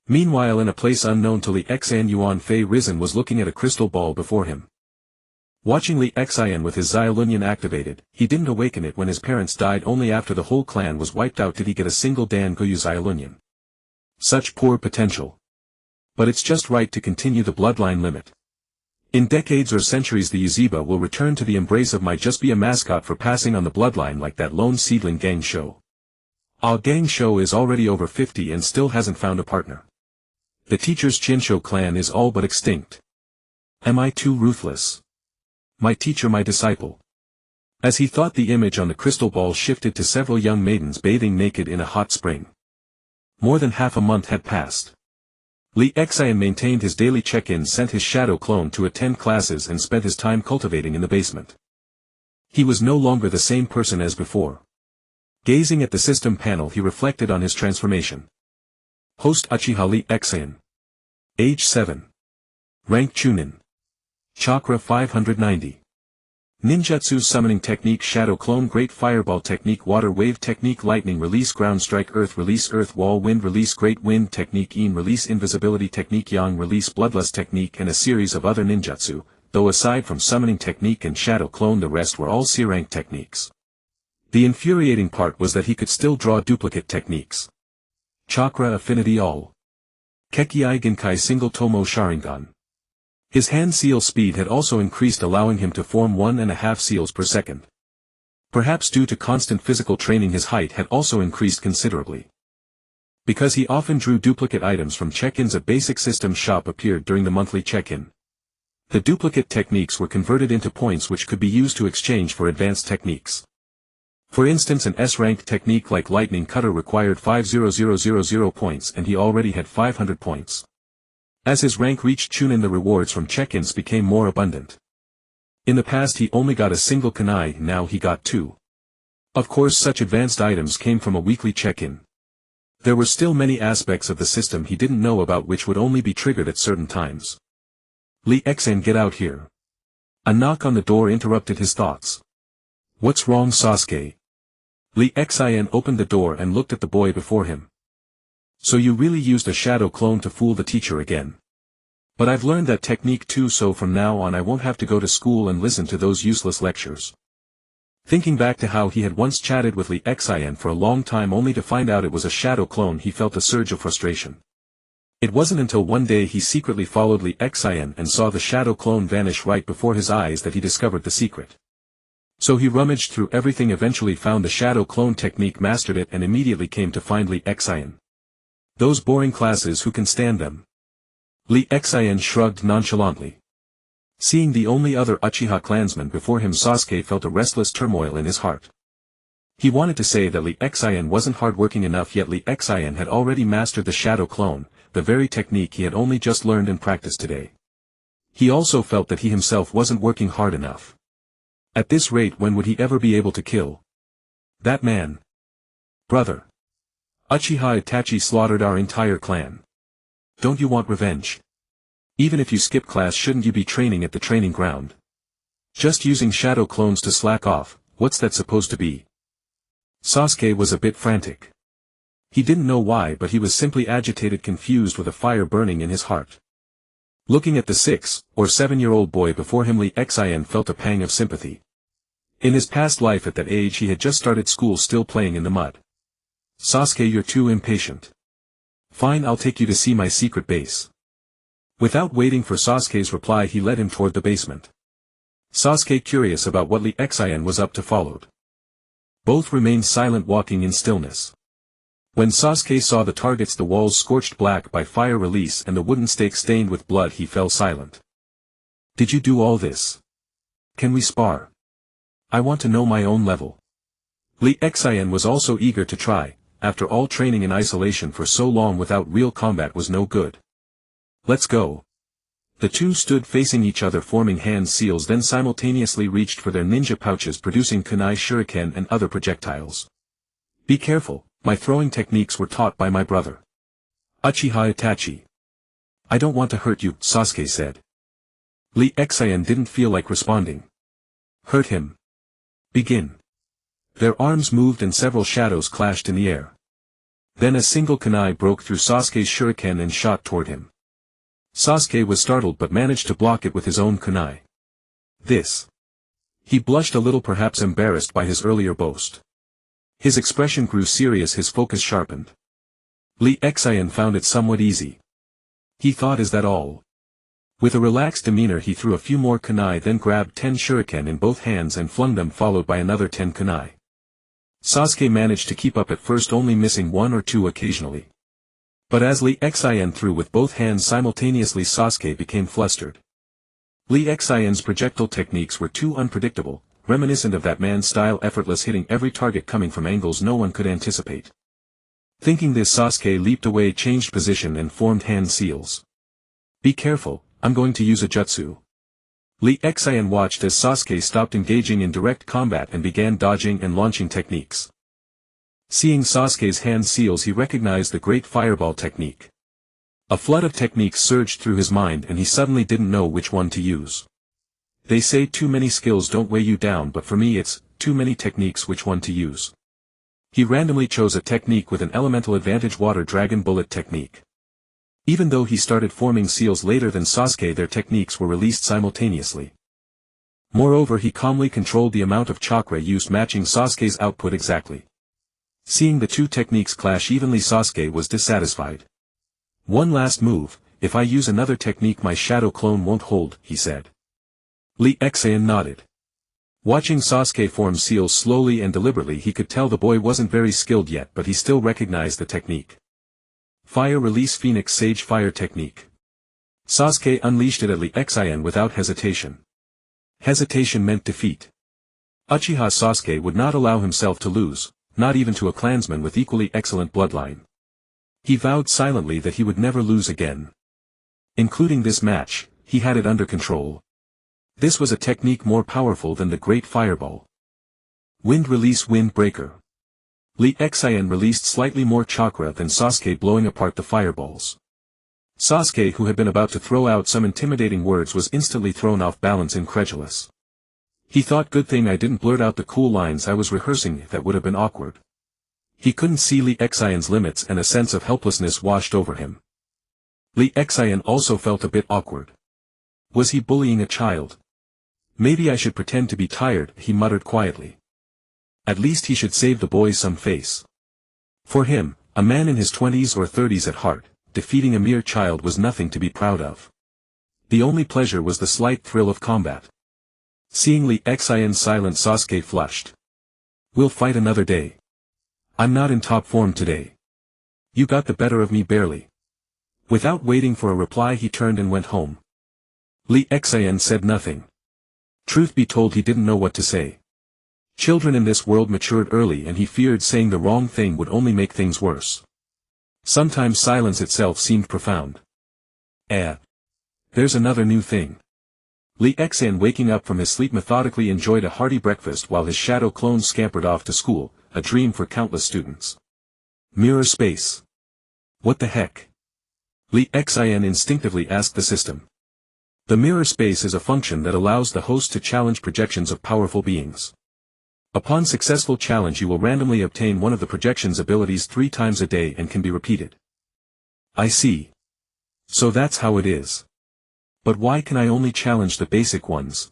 Meanwhile, in a place unknown to Li Xian, Yuan Fei Risen was looking at a crystal ball before him. Watching Li Xian with his Xiaolunyan activated, he didn't awaken it when his parents died. Only after the whole clan was wiped out did he get a single Dan Goyu Xiaolunyan. Such poor potential. But it's just right to continue the bloodline limit. In decades or centuries the Yuzhiba will return to the embrace of my just be a mascot for passing on the bloodline like that lone seedling Gang Shou. Ah, Gang Shou is already over 50 and still hasn't found a partner. The teacher's Qinsho clan is all but extinct. Am I too ruthless? My teacher, my disciple. As he thought, the image on the crystal ball shifted to several young maidens bathing naked in a hot spring. More than half a month had passed. Li Xian maintained his daily check-ins, sent his shadow clone to attend classes and spent his time cultivating in the basement. He was no longer the same person as before. Gazing at the system panel, he reflected on his transformation. Host Uchiha Li Xian. Age 7. Rank Chunin. Chakra 590. Ninjutsu Summoning Technique, Shadow Clone, Great Fireball Technique, Water Wave Technique, Lightning Release, Ground Strike, Earth Release, Earth Wall, Wind Release, Great Wind Technique, Yin Release, Invisibility Technique, Yang Release, Bloodlust Technique, and a series of other ninjutsu, though aside from Summoning Technique and Shadow Clone the rest were all C-rank techniques. The infuriating part was that he could still draw duplicate techniques. Chakra Affinity All. Kekkei Genkai Single-tomoe Sharingan. His hand seal speed had also increased, allowing him to form 1.5 seals per second. Perhaps due to constant physical training, his height had also increased considerably. Because he often drew duplicate items from check-ins, a basic system shop appeared during the monthly check-in. The duplicate techniques were converted into points which could be used to exchange for advanced techniques. For instance, an S-rank technique like Lightning Cutter required 50000 points, and he already had 500 points. As his rank reached Chunin, the rewards from check-ins became more abundant. In the past he only got a single kunai, now he got 2. Of course, such advanced items came from a weekly check-in. There were still many aspects of the system he didn't know about which would only be triggered at certain times. Li Xian, get out here. A knock on the door interrupted his thoughts. What's wrong, Sasuke? Li Xian opened the door and looked at the boy before him. So you really used a shadow clone to fool the teacher again. But I've learned that technique too, so from now on I won't have to go to school and listen to those useless lectures. Thinking back to how he had once chatted with Li Xian for a long time only to find out it was a shadow clone, he felt a surge of frustration. It wasn't until one day he secretly followed Li Xian and saw the shadow clone vanish right before his eyes that he discovered the secret. So he rummaged through everything, eventually found the shadow clone technique, mastered it, and immediately came to find Li Xian. Those boring classes, who can stand them? Li Xian shrugged nonchalantly. Seeing the only other Uchiha clansman before him, Sasuke felt a restless turmoil in his heart. He wanted to say that Li Xian wasn't hardworking enough, yet Li Xian had already mastered the shadow clone, the very technique he had only just learned and practiced today. He also felt that he himself wasn't working hard enough. At this rate, when would he ever be able to kill that man? Brother. Uchiha Itachi slaughtered our entire clan. Don't you want revenge? Even if you skip class, shouldn't you be training at the training ground? Just using shadow clones to slack off, what's that supposed to be? Sasuke was a bit frantic. He didn't know why, but he was simply agitated, confused, with a fire burning in his heart. Looking at the 6 or 7-year-old boy before him, Li Xian felt a pang of sympathy. In his past life at that age he had just started school, still playing in the mud. Sasuke, you're too impatient. Fine, I'll take you to see my secret base. Without waiting for Sasuke's reply, he led him toward the basement. Sasuke, curious about what Li Xian was up to, followed. Both remained silent, walking in stillness. When Sasuke saw the targets, the walls scorched black by fire release and the wooden stake stained with blood, he fell silent. Did you do all this? Can we spar? I want to know my own level. Li Xian was also eager to try. After all, training in isolation for so long without real combat was no good. Let's go. The two stood facing each other, forming hand seals, then simultaneously reached for their ninja pouches, producing kunai, shuriken, and other projectiles. Be careful, my throwing techniques were taught by my brother Uchiha Itachi. I don't want to hurt you, Sasuke said. Li Xian didn't feel like responding. Hurt him. Begin. Their arms moved and several shadows clashed in the air. Then a single kunai broke through Sasuke's shuriken and shot toward him. Sasuke was startled but managed to block it with his own kunai. This. He blushed a little, perhaps embarrassed by his earlier boast. His expression grew serious, his focus sharpened. Li Xian found it somewhat easy. He thought, is that all? With a relaxed demeanor he threw a few more kunai, then grabbed 10 shuriken in both hands and flung them, followed by another 10 kunai. Sasuke managed to keep up at first, only missing 1 or 2 occasionally. But as Lee Xian threw with both hands simultaneously, Sasuke became flustered. Lee Xian's projectile techniques were too unpredictable, reminiscent of that man's style, effortless, hitting every target coming from angles no one could anticipate. Thinking this, Sasuke leaped away, changed position and formed hand seals. "Be careful, I'm going to use a jutsu." Lee Xian watched as Sasuke stopped engaging in direct combat and began dodging and launching techniques. Seeing Sasuke's hand seals, he recognized the Great Fireball technique. A flood of techniques surged through his mind and he suddenly didn't know which one to use. They say too many skills don't weigh you down, but for me it's too many techniques, which one to use. He randomly chose a technique with an elemental advantage, Water Dragon Bullet technique. Even though he started forming seals later than Sasuke, their techniques were released simultaneously. Moreover, he calmly controlled the amount of chakra used, matching Sasuke's output exactly. Seeing the two techniques clash evenly, Sasuke was dissatisfied. "One last move, if I use another technique my shadow clone won't hold," he said. Lee Xian nodded. Watching Sasuke form seals slowly and deliberately, he could tell the boy wasn't very skilled yet, but he still recognized the technique. Fire Release Phoenix Sage Fire technique. Sasuke unleashed it at Lee Xian without hesitation. Hesitation meant defeat. Uchiha Sasuke would not allow himself to lose, not even to a clansman with equally excellent bloodline. He vowed silently that he would never lose again. Including this match, he had it under control. This was a technique more powerful than the Great Fireball. Wind Release Wind Breaker. Lee Xian released slightly more chakra than Sasuke, blowing apart the fireballs. Sasuke, who had been about to throw out some intimidating words, was instantly thrown off balance, incredulous. He thought, good thing I didn't blurt out the cool lines I was rehearsing, that would have been awkward. He couldn't see Lee Xian's limits and a sense of helplessness washed over him. Lee Xian also felt a bit awkward. Was he bullying a child? "Maybe I should pretend to be tired," he muttered quietly. At least he should save the boy some face. For him, a man in his 20s or 30s at heart, defeating a mere child was nothing to be proud of. The only pleasure was the slight thrill of combat. Seeing Lee Xian silent, Sasuke flushed. "We'll fight another day. I'm not in top form today. You got the better of me barely." Without waiting for a reply, he turned and went home. Lee Xian said nothing. Truth be told, he didn't know what to say. Children in this world matured early, and he feared saying the wrong thing would only make things worse. Sometimes silence itself seemed profound. There's another new thing. Lee Xian, waking up from his sleep, methodically enjoyed a hearty breakfast while his shadow clone scampered off to school, a dream for countless students. Mirror space. What the heck? Lee Xian instinctively asked the system. The mirror space is a function that allows the host to challenge projections of powerful beings. Upon successful challenge, you will randomly obtain one of the projection's abilities 3 times a day and can be repeated. I see. So that's how it is. But why can I only challenge the basic ones?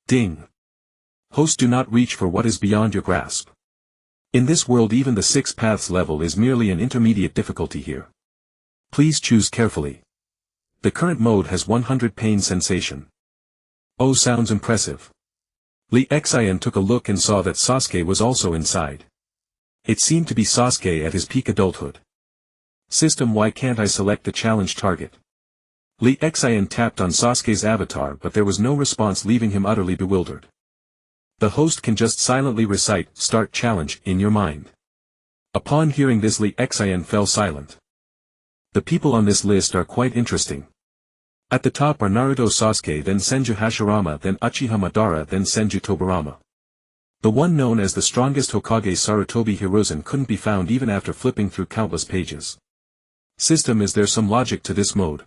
Ding. Host, do not reach for what is beyond your grasp. In this world, even the 6 paths level is merely an intermediate difficulty here. Please choose carefully. The current mode has 100 pain sensation. Oh, sounds impressive. Lee Xian took a look and saw that Sasuke was also inside. It seemed to be Sasuke at his peak adulthood. System, why can't I select the challenge target? Lee Xian tapped on Sasuke's avatar, but there was no response, leaving him utterly bewildered. The host can just silently recite "Start Challenge" in your mind. Upon hearing this, Lee Xian fell silent. The people on this list are quite interesting. At the top are Naruto Sasuke, then Senju Hashirama, then Uchiha Madara, then Senju Tobirama. The one known as the strongest Hokage, Sarutobi Hiruzen, couldn't be found even after flipping through countless pages. System, is there some logic to this mode?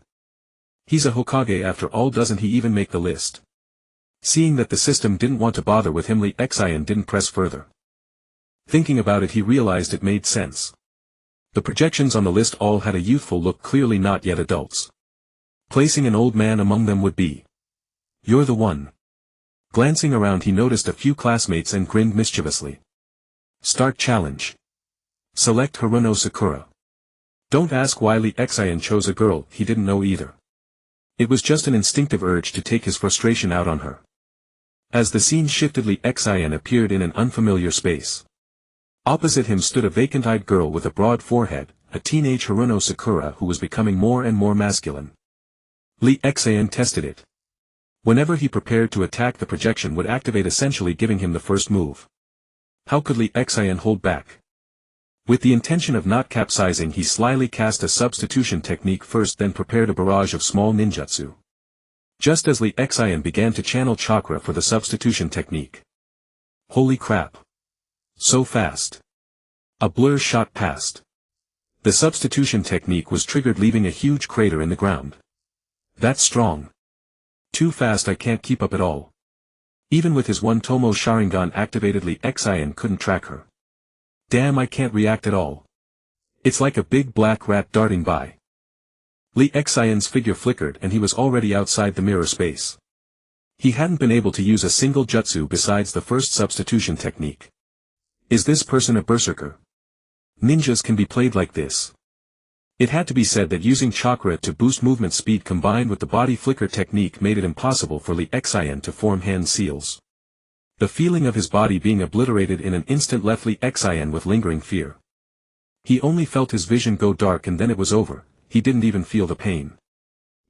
He's a Hokage after all, doesn't he even make the list? Seeing that the system didn't want to bother with him, Lee Xian didn't press further. Thinking about it, he realized it made sense. The projections on the list all had a youthful look, clearly not yet adults. Placing an old man among them would be. You're the one. Glancing around, he noticed a few classmates and grinned mischievously. Start challenge. Select Haruno Sakura. Don't ask why Lee Xian chose a girl, he didn't know either. It was just an instinctive urge to take his frustration out on her. As the scene shifted, Lee Xian appeared in an unfamiliar space. Opposite him stood a vacant-eyed girl with a broad forehead, a teenage Haruno Sakura who was becoming more and more masculine. Lee Xian tested it. Whenever he prepared to attack, the projection would activate, essentially giving him the first move. How could Lee Xian hold back? With the intention of not capsizing, he slyly cast a substitution technique first, then prepared a barrage of small ninjutsu. Just as Lee Xian began to channel chakra for the substitution technique. Holy crap! So fast! A blur shot past. The substitution technique was triggered, leaving a huge crater in the ground. That's strong. Too fast, I can't keep up at all. Even with his one-tomoe Sharingan activated, Lee Xian couldn't track her. Damn, I can't react at all. It's like a big black rat darting by. Lee Xian's figure flickered and he was already outside the mirror space. He hadn't been able to use a single jutsu besides the first substitution technique. Is this person a berserker? Ninjas can be played like this. It had to be said that using chakra to boost movement speed combined with the body flicker technique made it impossible for Lee Xian to form hand seals. The feeling of his body being obliterated in an instant left Lee Xian with lingering fear. He only felt his vision go dark and then it was over. He didn't even feel the pain.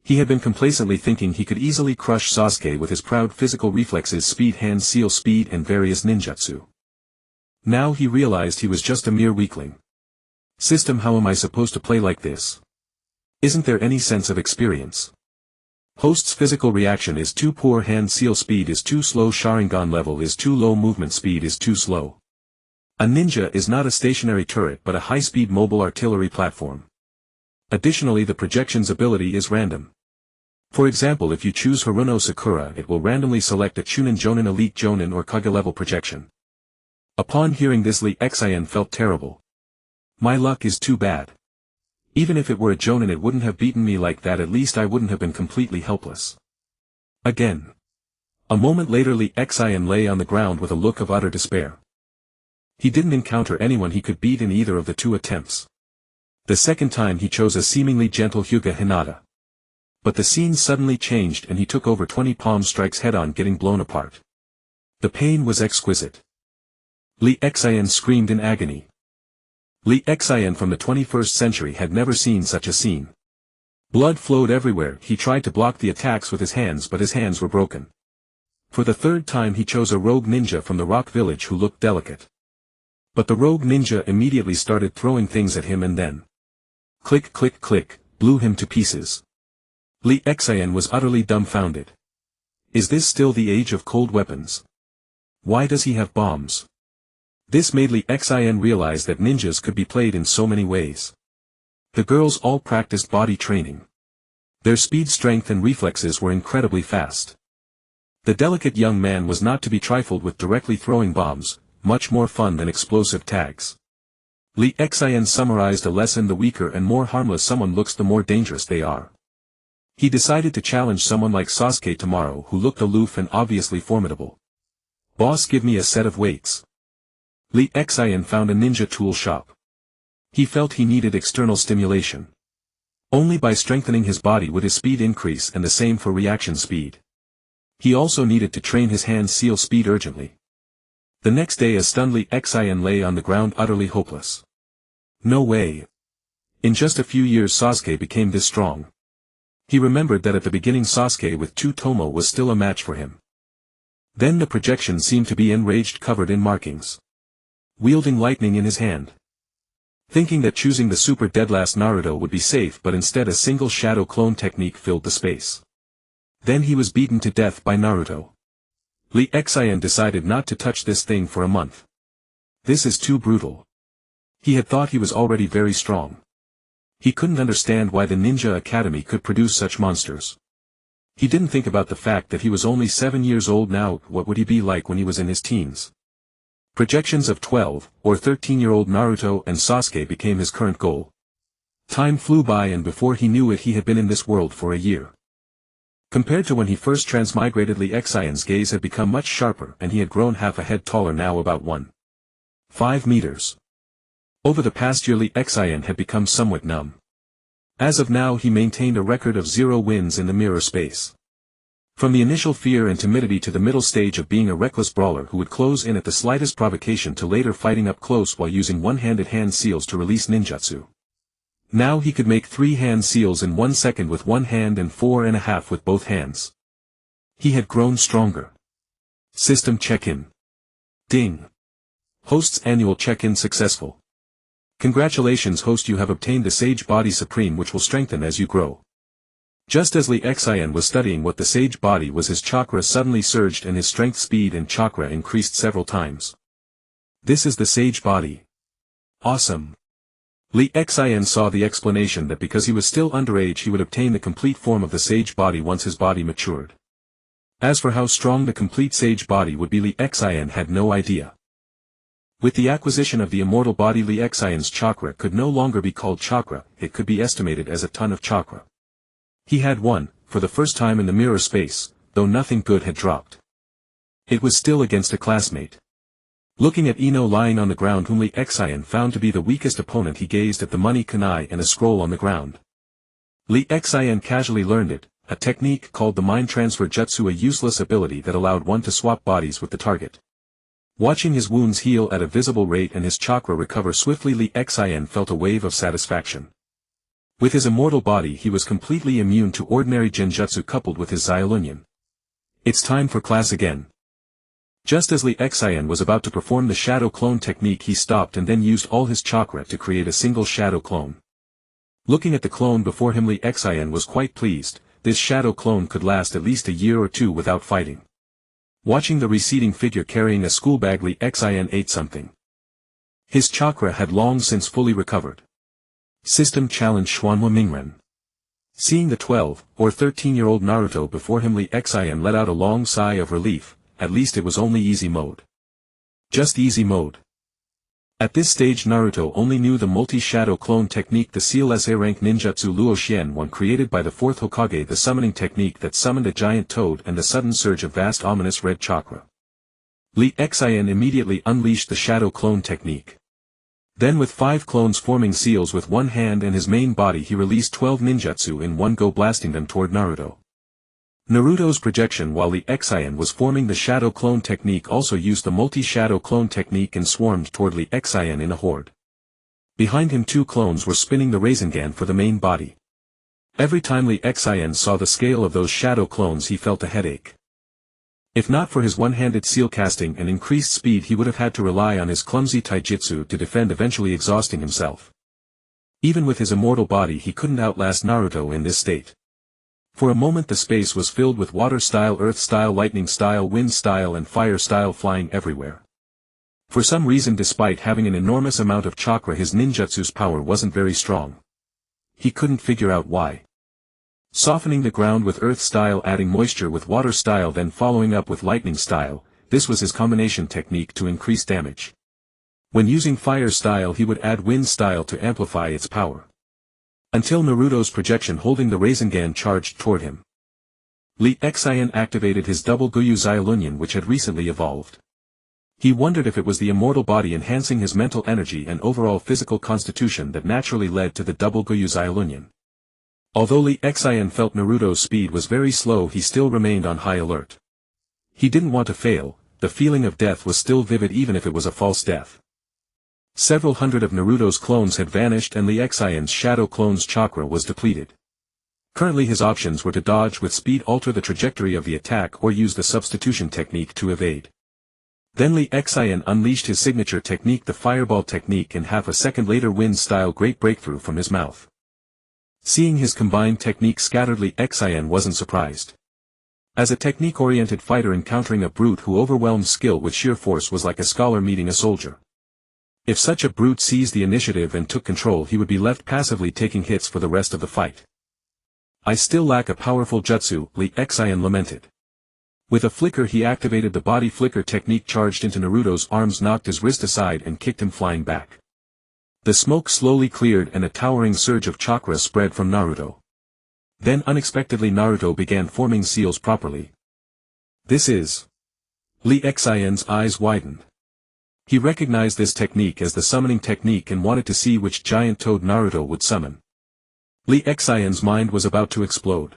He had been complacently thinking he could easily crush Sasuke with his proud physical reflexes, speed, hand seal speed and various ninjutsu. Now he realized he was just a mere weakling. System, how am I supposed to play like this? Isn't there any sense of experience? Host's physical reaction is too poor, hand seal speed is too slow, Sharingan level is too low, movement speed is too slow. A ninja is not a stationary turret but a high-speed mobile artillery platform. Additionally, the projection's ability is random. For example, if you choose Haruno Sakura, it will randomly select a Chunin Jonin, Elite Jonin or Kage level projection. Upon hearing this, Lee Xian felt terrible. My luck is too bad. Even if it were a Jonin, it wouldn't have beaten me like that. At least I wouldn't have been completely helpless. Again. A moment later, Lee Xian lay on the ground with a look of utter despair. He didn't encounter anyone he could beat in either of the two attempts. The second time he chose a seemingly gentle Hyuga Hinata. But the scene suddenly changed and he took over 20 palm strikes head-on, getting blown apart. The pain was exquisite. Lee Xian screamed in agony. Lee Xian from the 21st century had never seen such a scene. Blood flowed everywhere. He tried to block the attacks with his hands, but his hands were broken. For the third time he chose a rogue ninja from the rock village who looked delicate. But the rogue ninja immediately started throwing things at him and then, click click click, blew him to pieces. Lee Xian was utterly dumbfounded. Is this still the age of cold weapons? Why does he have bombs? This made Lee Xian realize that ninjas could be played in so many ways. The girls all practiced body training. Their speed, strength and reflexes were incredibly fast. The delicate young man was not to be trifled with, directly throwing bombs, much more fun than explosive tags. Lee Xian summarized a lesson: the weaker and more harmless someone looks, the more dangerous they are. He decided to challenge someone like Sasuke tomorrow who looked aloof and obviously formidable. Boss, give me a set of weights. Lee Xian found a ninja tool shop. He felt he needed external stimulation. Only by strengthening his body would his speed increase, and the same for reaction speed. He also needed to train his hand seal speed urgently. The next day, a stunned Lee Xian lay on the ground utterly hopeless. No way. In just a few years Sasuke became this strong. He remembered that at the beginning Sasuke with two-tomoe was still a match for him. Then the projection seemed to be enraged, covered in markings. Wielding lightning in his hand. Thinking that choosing the super deadlast Naruto would be safe, but instead a single shadow clone technique filled the space. Then he was beaten to death by Naruto. Lee Xian decided not to touch this thing for a month. This is too brutal. He had thought he was already very strong. He couldn't understand why the Ninja Academy could produce such monsters. He didn't think about the fact that he was only 7 years old now. What would he be like when he was in his teens? Projections of 12 or 13-year-old Naruto and Sasuke became his current goal. Time flew by, and before he knew it he had been in this world for a year. Compared to when he first transmigrated, Lee Xian's gaze had become much sharper and he had grown half a head taller, now about 1.5 meters. Over the past year Lee Xian had become somewhat numb. As of now he maintained a record of 0 wins in the mirror space. From the initial fear and timidity to the middle stage of being a reckless brawler who would close in at the slightest provocation to later fighting up close while using one-handed hand seals to release ninjutsu. Now he could make 3 hand seals in 1 second with one hand and 4.5 with both hands. He had grown stronger. System check-in. Ding. Host's annual check-in successful. Congratulations host, you have obtained the Sage Body Supreme which will strengthen as you grow. Just as Lee Xian was studying what the Sage Body was, his chakra suddenly surged and his strength, speed and chakra increased several times. This is the Sage Body. Awesome. Lee Xian saw the explanation that because he was still underage he would obtain the complete form of the Sage Body once his body matured. As for how strong the complete Sage Body would be, Lee Xian had no idea. With the acquisition of the immortal body, Lee Xian's chakra could no longer be called chakra, it could be estimated as a ton of chakra. He had won, for the first time in the mirror space, though nothing good had dropped. It was still against a classmate. Looking at Ino lying on the ground, whom Lee Xian found to be the weakest opponent, he gazed at the money kunai and a scroll on the ground. Lee Xian casually learned it, a technique called the mind transfer jutsu, a useless ability that allowed one to swap bodies with the target. Watching his wounds heal at a visible rate and his chakra recover swiftly, Lee Xian felt a wave of satisfaction. With his immortal body he was completely immune to ordinary genjutsu coupled with his Xiaolunyan. It's time for class again. Just as Lee Xian was about to perform the shadow clone technique, he stopped and then used all his chakra to create a single shadow clone. Looking at the clone before him, Lee Xian was quite pleased. This shadow clone could last at least a year or 2 without fighting. Watching the receding figure carrying a school bag, Lee Xian ate something. His chakra had long since fully recovered. System challenge Xuanhua Mingren. Seeing the 12 or 13-year-old Naruto before him, Lee Xian let out a long sigh of relief. At least it was only easy mode. Just easy mode. At this stage Naruto only knew the multi-shadow clone technique, the CLSA rank ninjutsu Luo Xian, one created by the 4th Hokage, the summoning technique that summoned a giant toad and the sudden surge of vast ominous red chakra. Lee Xian immediately unleashed the shadow clone technique. Then with 5 clones forming seals with one hand and his main body, he released 12 ninjutsu in one go, blasting them toward Naruto. Naruto's projection while Lee Xian was forming the shadow clone technique also used the multi-shadow clone technique and swarmed toward Lee Xian in a horde. Behind him 2 clones were spinning the Rinnegan for the main body. Every time Lee Xian saw the scale of those shadow clones he felt a headache. If not for his one-handed seal casting and increased speed, he would have had to rely on his clumsy taijutsu to defend, eventually exhausting himself. Even with his immortal body he couldn't outlast Naruto in this state. For a moment the space was filled with water style, earth style, lightning style, wind style and fire style flying everywhere. For some reason, despite having an enormous amount of chakra, his ninjutsu's power wasn't very strong. He couldn't figure out why. Softening the ground with earth style, adding moisture with water style, then following up with lightning style, this was his combination technique to increase damage. When using fire style he would add wind style to amplify its power. Until Naruto's projection holding the Rinnegan charged toward him. Lee Xian activated his double Guyu Xiaolunyan, which had recently evolved. He wondered if it was the immortal body enhancing his mental energy and overall physical constitution that naturally led to the double Guyu Xiaolunyan. Although Lee Xian felt Naruto's speed was very slow, he still remained on high alert. He didn't want to fail, the feeling of death was still vivid even if it was a false death. Several hundred of Naruto's clones had vanished and Lee Xian's shadow clone's chakra was depleted. Currently his options were to dodge with speed, alter the trajectory of the attack, or use the substitution technique to evade. Then Lee Xian unleashed his signature technique, the fireball technique, and half a second later wind-style great breakthrough from his mouth. Seeing his combined technique scattered, Lee Xian wasn't surprised. As a technique-oriented fighter, encountering a brute who overwhelmed skill with sheer force was like a scholar meeting a soldier. If such a brute seized the initiative and took control, he would be left passively taking hits for the rest of the fight. I still lack a powerful jutsu, Lee Xian lamented. With a flicker he activated the body flicker technique, charged into Naruto's arms, knocked his wrist aside and kicked him flying back. The smoke slowly cleared and a towering surge of chakra spread from Naruto. Then unexpectedly Naruto began forming seals properly. This is... Lee Xian's eyes widened. He recognized this technique as the summoning technique and wanted to see which giant toad Naruto would summon. Li Xian's mind was about to explode.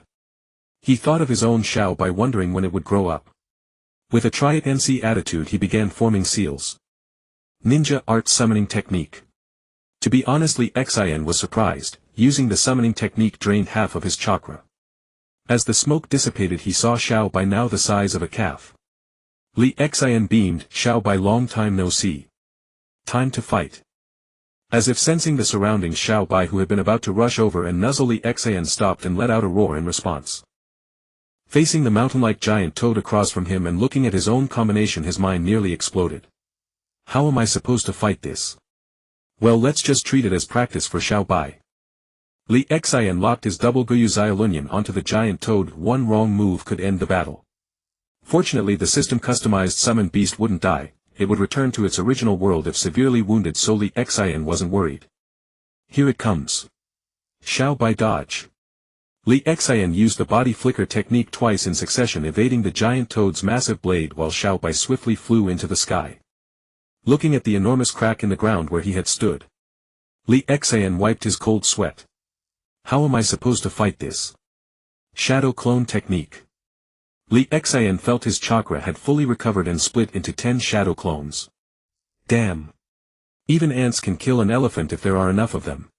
He thought of his own Xiao Bai wondering when it would grow up. With a try-it-and-see attitude he began forming seals. Ninja art summoning technique. To be honest, Li Xian was surprised. Using the summoning technique drained half of his chakra. As the smoke dissipated he saw Xiao Bai now the size of a calf. Li Xian beamed, Xiao Bai long time no see. Time to fight. As if sensing the surroundings, Xiao Bai, who had been about to rush over and nuzzle Li Xian, stopped and let out a roar in response. Facing the mountain-like giant toad across from him and looking at his own combination, his mind nearly exploded. How am I supposed to fight this? Well, let's just treat it as practice for Xiao Bai. Li Xian locked his double Guyu Xiaolunyan onto the giant toad. One wrong move could end the battle. Fortunately the system-customized summoned beast wouldn't die, it would return to its original world if severely wounded, so Li Xian wasn't worried. Here it comes. Xiao Bai dodge. Li Xian used the body flicker technique twice in succession, evading the giant toad's massive blade while Xiao Bai swiftly flew into the sky. Looking at the enormous crack in the ground where he had stood, Li Xian wiped his cold sweat. How am I supposed to fight this? Shadow clone technique. Li Xian felt his chakra had fully recovered and split into 10 shadow clones. Damn. Even ants can kill an elephant if there are enough of them.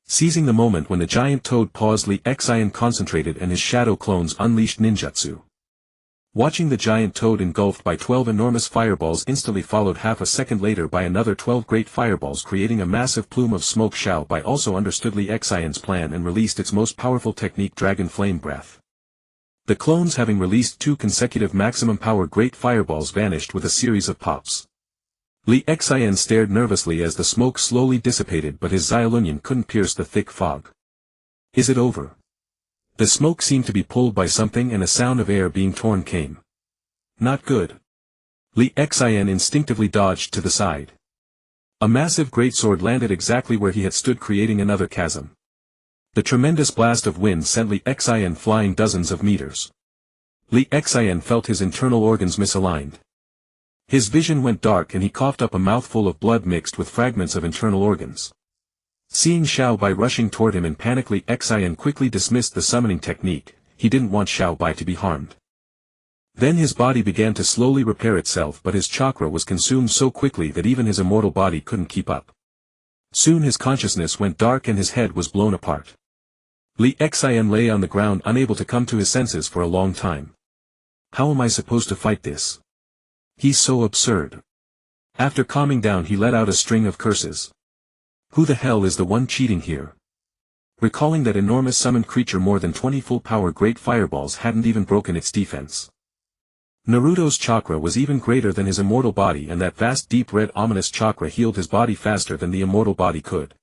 Seizing the moment when the giant toad paused, Li Xian concentrated and his shadow clones unleashed ninjutsu. Watching the giant toad engulfed by 12 enormous fireballs, instantly followed half a second later by another 12 great fireballs creating a massive plume of smoke, Xiao Bai also understood Li Xian's plan and released its most powerful technique, Dragon Flame Breath. The clones, having released 2 consecutive maximum power great fireballs, vanished with a series of pops. Li Xian stared nervously as the smoke slowly dissipated, but his Xiaolunyan couldn't pierce the thick fog. Is it over? The smoke seemed to be pulled by something and a sound of air being torn came. Not good. Li Xian instinctively dodged to the side. A massive greatsword landed exactly where he had stood, creating another chasm. The tremendous blast of wind sent Li Xian flying dozens of meters. Li Xian felt his internal organs misaligned. His vision went dark and he coughed up a mouthful of blood mixed with fragments of internal organs. Seeing Xiao Bai rushing toward him in panic, Li Xian quickly dismissed the summoning technique. He didn't want Xiao Bai to be harmed. Then his body began to slowly repair itself, but his chakra was consumed so quickly that even his immortal body couldn't keep up. Soon his consciousness went dark and his head was blown apart. Li Xian lay on the ground, unable to come to his senses for a long time. How am I supposed to fight this? He's so absurd. After calming down he let out a string of curses. Who the hell is the one cheating here? Recalling that enormous summoned creature, more than 20 full power great fireballs hadn't even broken its defense. Naruto's chakra was even greater than his immortal body, and that vast deep red ominous chakra healed his body faster than the immortal body could.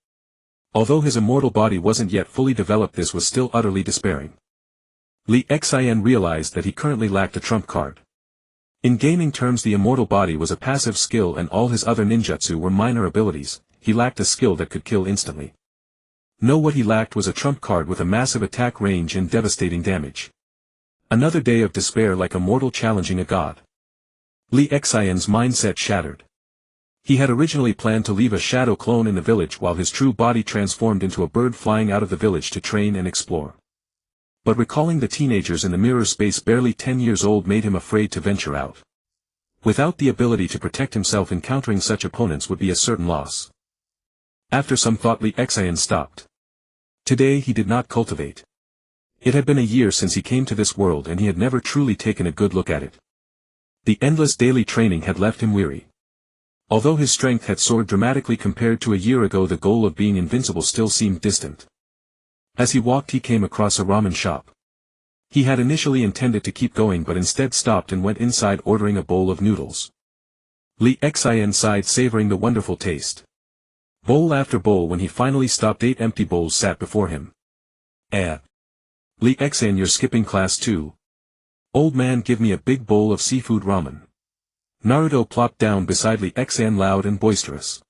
Although his immortal body wasn't yet fully developed, this was still utterly despairing. Li Xian realized that he currently lacked a trump card. In gaming terms, the immortal body was a passive skill and all his other ninjutsu were minor abilities. He lacked a skill that could kill instantly. No, what he lacked was a trump card with a massive attack range and devastating damage. Another day of despair, like a mortal challenging a god. Li Xian's mindset shattered. He had originally planned to leave a shadow clone in the village while his true body transformed into a bird, flying out of the village to train and explore. But recalling the teenagers in the mirror space barely 10 years old made him afraid to venture out. Without the ability to protect himself, encountering such opponents would be a certain loss. After some thought, Li Xian stopped. Today he did not cultivate. It had been a year since he came to this world and he had never truly taken a good look at it. The endless daily training had left him weary. Although his strength had soared dramatically compared to a year ago, the goal of being invincible still seemed distant. As he walked he came across a ramen shop. He had initially intended to keep going but instead stopped and went inside, ordering a bowl of noodles. Li Xian sighed, savoring the wonderful taste. Bowl after bowl, when he finally stopped, 8 empty bowls sat before him. Li Xian, you're skipping class too? Old man, give me a big bowl of seafood ramen. Naruto plopped down beside Li Xian, loud and boisterous.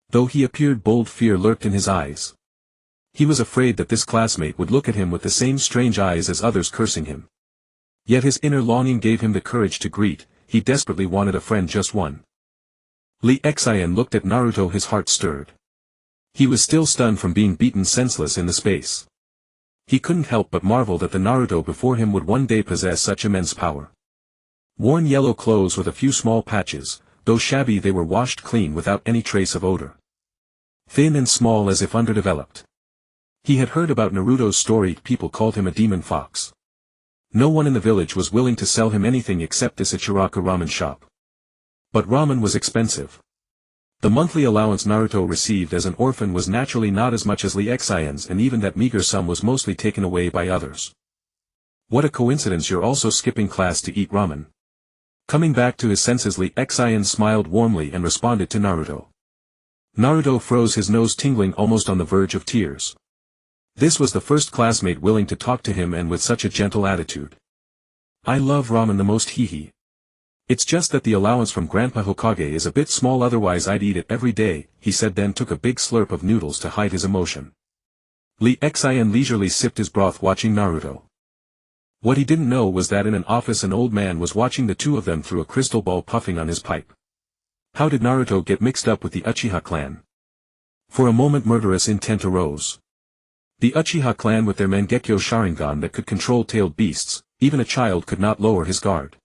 Though he appeared bold, fear lurked in his eyes. He was afraid that this classmate would look at him with the same strange eyes as others, cursing him. Yet his inner longing gave him the courage to greet. He desperately wanted a friend, just one. Li Xian looked at Naruto, his heart stirred. He was still stunned from being beaten senseless in the space. He couldn't help but marvel that the Naruto before him would one day possess such immense power. Worn yellow clothes with a few small patches, though shabby they were washed clean without any trace of odor. Thin and small as if underdeveloped. He had heard about Naruto's story. People called him a demon fox. No one in the village was willing to sell him anything except this Ichiraku ramen shop. But ramen was expensive. The monthly allowance Naruto received as an orphan was naturally not as much as Lee Xian's, and even that meager sum was mostly taken away by others. What a coincidence, you're also skipping class to eat ramen. Coming back to his senses, Lee Xian smiled warmly and responded to Naruto. Naruto froze, his nose tingling almost on the verge of tears. This was the first classmate willing to talk to him, and with such a gentle attitude. I love ramen the most, hee. It's just that the allowance from Grandpa Hokage is a bit small, otherwise I'd eat it every day, he said, then took a big slurp of noodles to hide his emotion. Lee Xian leisurely sipped his broth, watching Naruto. What he didn't know was that in an office an old man was watching the two of them through a crystal ball, puffing on his pipe. How did Naruto get mixed up with the Uchiha clan? For a moment murderous intent arose. The Uchiha clan, with their Mangekyo Sharingan that could control tailed beasts, even a child could not lower his guard.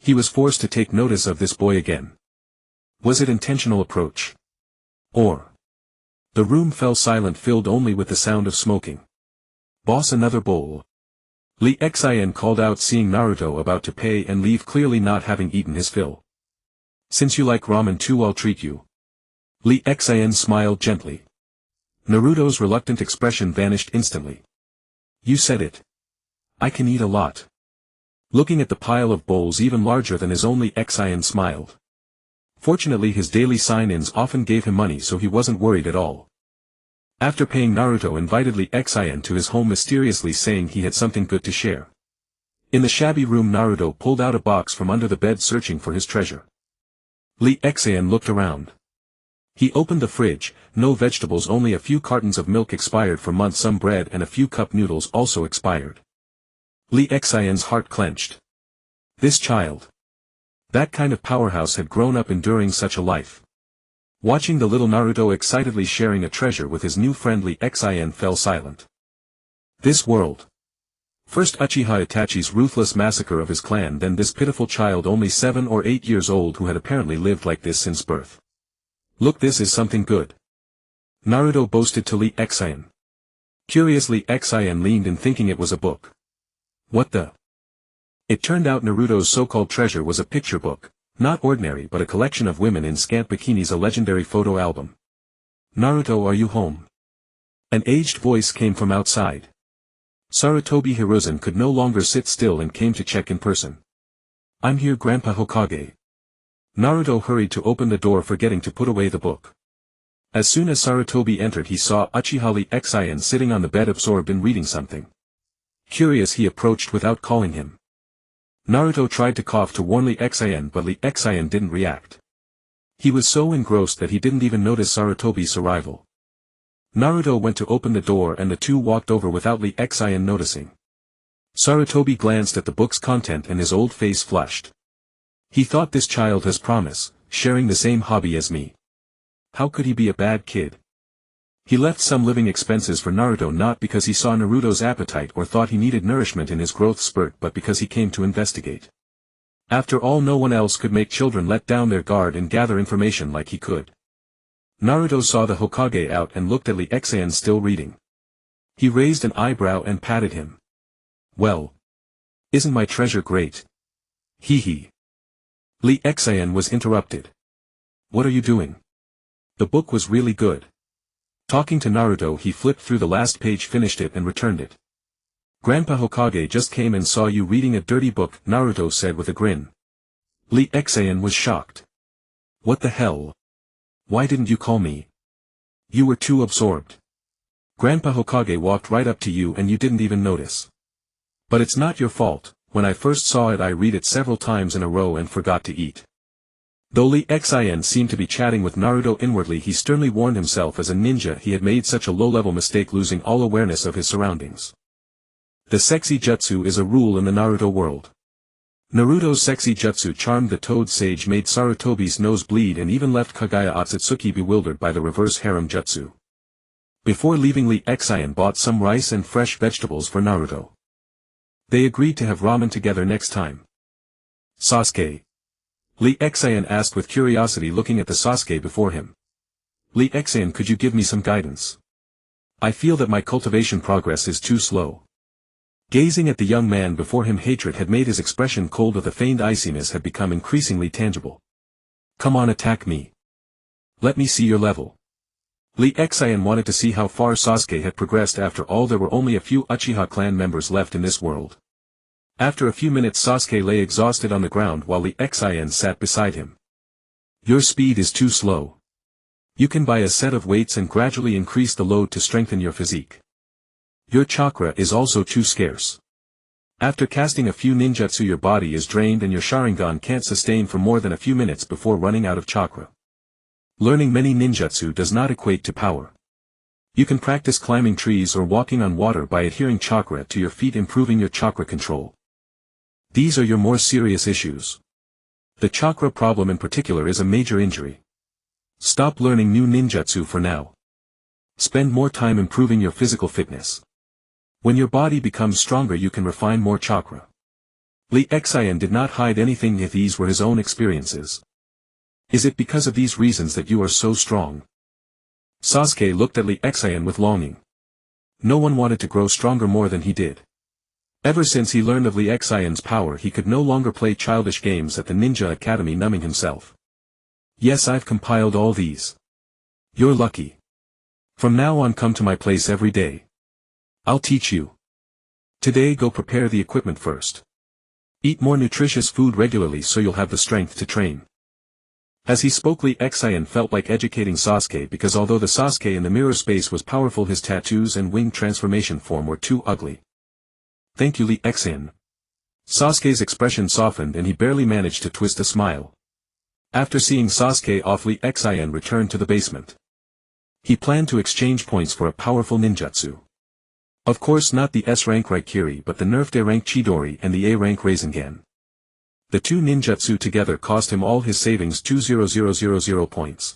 He was forced to take notice of this boy again. Was it intentional approach? Or? The room fell silent, filled only with the sound of smoking. Boss, another bowl. Lee Xian called out, seeing Naruto about to pay and leave, clearly not having eaten his fill. Since you like ramen too, I'll treat you. Lee Xian smiled gently. Naruto's reluctant expression vanished instantly. You said it. I can eat a lot. Looking at the pile of bowls even larger than his own, Lee Xian smiled. Fortunately his daily sign-ins often gave him money, so he wasn't worried at all. After paying, Naruto invited Lee Xian to his home, mysteriously saying he had something good to share. In the shabby room, Naruto pulled out a box from under the bed, searching for his treasure. Lee Xian looked around. He opened the fridge. No vegetables, only a few cartons of milk expired for months, some bread and a few cup noodles also expired. Lee Xian's heart clenched. This child. That kind of powerhouse had grown up enduring such a life. Watching the little Naruto excitedly sharing a treasure with his new friend, Lee Xian fell silent. This world. First Uchiha Itachi's ruthless massacre of his clan, then this pitiful child only 7 or 8 years old who had apparently lived like this since birth. Look, this is something good. Naruto boasted to Lee Xian. Curiously, Xian leaned in, thinking it was a book. What the? It turned out Naruto's so-called treasure was a picture book. Not ordinary, but a collection of women in scant bikinis, a legendary photo album. Naruto, are you home? An aged voice came from outside. Sarutobi Hiruzen could no longer sit still and came to check in person. I'm here, Grandpa Hokage. Naruto hurried to open the door, forgetting to put away the book. As soon as Sarutobi entered, he saw Uchiha Lee Xian sitting on the bed, absorbed in reading something. Curious, he approached without calling him. Naruto tried to cough to warn Lee Xian, but Lee Xian didn't react. He was so engrossed that he didn't even notice Sarutobi's arrival. Naruto went to open the door and the two walked over without Lee Xian noticing. Sarutobi glanced at the book's content and his old face flushed. He thought, this child has promise, sharing the same hobby as me. How could he be a bad kid? He left some living expenses for Naruto, not because he saw Naruto's appetite or thought he needed nourishment in his growth spurt, but because he came to investigate. After all, no one else could make children let down their guard and gather information like he could. Naruto saw the Hokage out and looked at Lee Xian still reading. He raised an eyebrow and patted him. Well. Isn't my treasure great? Hee hee. Lee Xian was interrupted. What are you doing? The book was really good. Talking to Naruto, he flipped through the last page, finished it and returned it. Grandpa Hokage just came and saw you reading a dirty book, Naruto said with a grin. Lee Xian was shocked. What the hell? Why didn't you call me? You were too absorbed. Grandpa Hokage walked right up to you and you didn't even notice. But it's not your fault. When I first saw it, I read it several times in a row and forgot to eat. Though Lee Xian seemed to be chatting with Naruto, inwardly he sternly warned himself. As a ninja, he had made such a low-level mistake, losing all awareness of his surroundings. The sexy jutsu is a rule in the Naruto world. Naruto's sexy jutsu charmed the Toad Sage, made Sarutobi's nose bleed, and even left Kaguya Otsutsuki bewildered by the reverse harem jutsu. Before leaving, Lee Xian bought some rice and fresh vegetables for Naruto. They agreed to have ramen together next time. Sasuke? Lee Xian asked with curiosity, looking at the Sasuke before him. Lee Xian, could you give me some guidance? I feel that my cultivation progress is too slow. Gazing at the young man before him, hatred had made his expression cold, of the feigned iciness had become increasingly tangible. Come on, attack me. Let me see your level. Lee Xian wanted to see how far Sasuke had progressed. After all, there were only a few Uchiha clan members left in this world. After a few minutes, Sasuke lay exhausted on the ground while Lee Xian sat beside him. Your speed is too slow. You can buy a set of weights and gradually increase the load to strengthen your physique. Your chakra is also too scarce. After casting a few ninjutsu, your body is drained and your Sharingan can't sustain for more than a few minutes before running out of chakra. Learning many ninjutsu does not equate to power. You can practice climbing trees or walking on water by adhering chakra to your feet, improving your chakra control. These are your more serious issues. The chakra problem in particular is a major injury. Stop learning new ninjutsu for now. Spend more time improving your physical fitness. When your body becomes stronger, you can refine more chakra. Lee Xian did not hide anything, if these were his own experiences. Is it because of these reasons that you are so strong? Sasuke looked at Lee Xian with longing. No one wanted to grow stronger more than he did. Ever since he learned of Lee Xian's power, he could no longer play childish games at the Ninja Academy, numbing himself. Yes, I've compiled all these. You're lucky. From now on, come to my place every day. I'll teach you. Today, go prepare the equipment first. Eat more nutritious food regularly so you'll have the strength to train. As he spoke, Lee Xian felt like educating Sasuke, because although the Sasuke in the mirror space was powerful, his tattoos and wing transformation form were too ugly. Thank you, Lee Xian. Sasuke's expression softened and he barely managed to twist a smile. After seeing Sasuke off, Lee Xian returned to the basement. He planned to exchange points for a powerful ninjutsu. Of course, not the S-rank Raikiri, but the nerfed A-rank Chidori and the A-rank Rinnegan. The two ninjutsu together cost him all his savings 20000 points.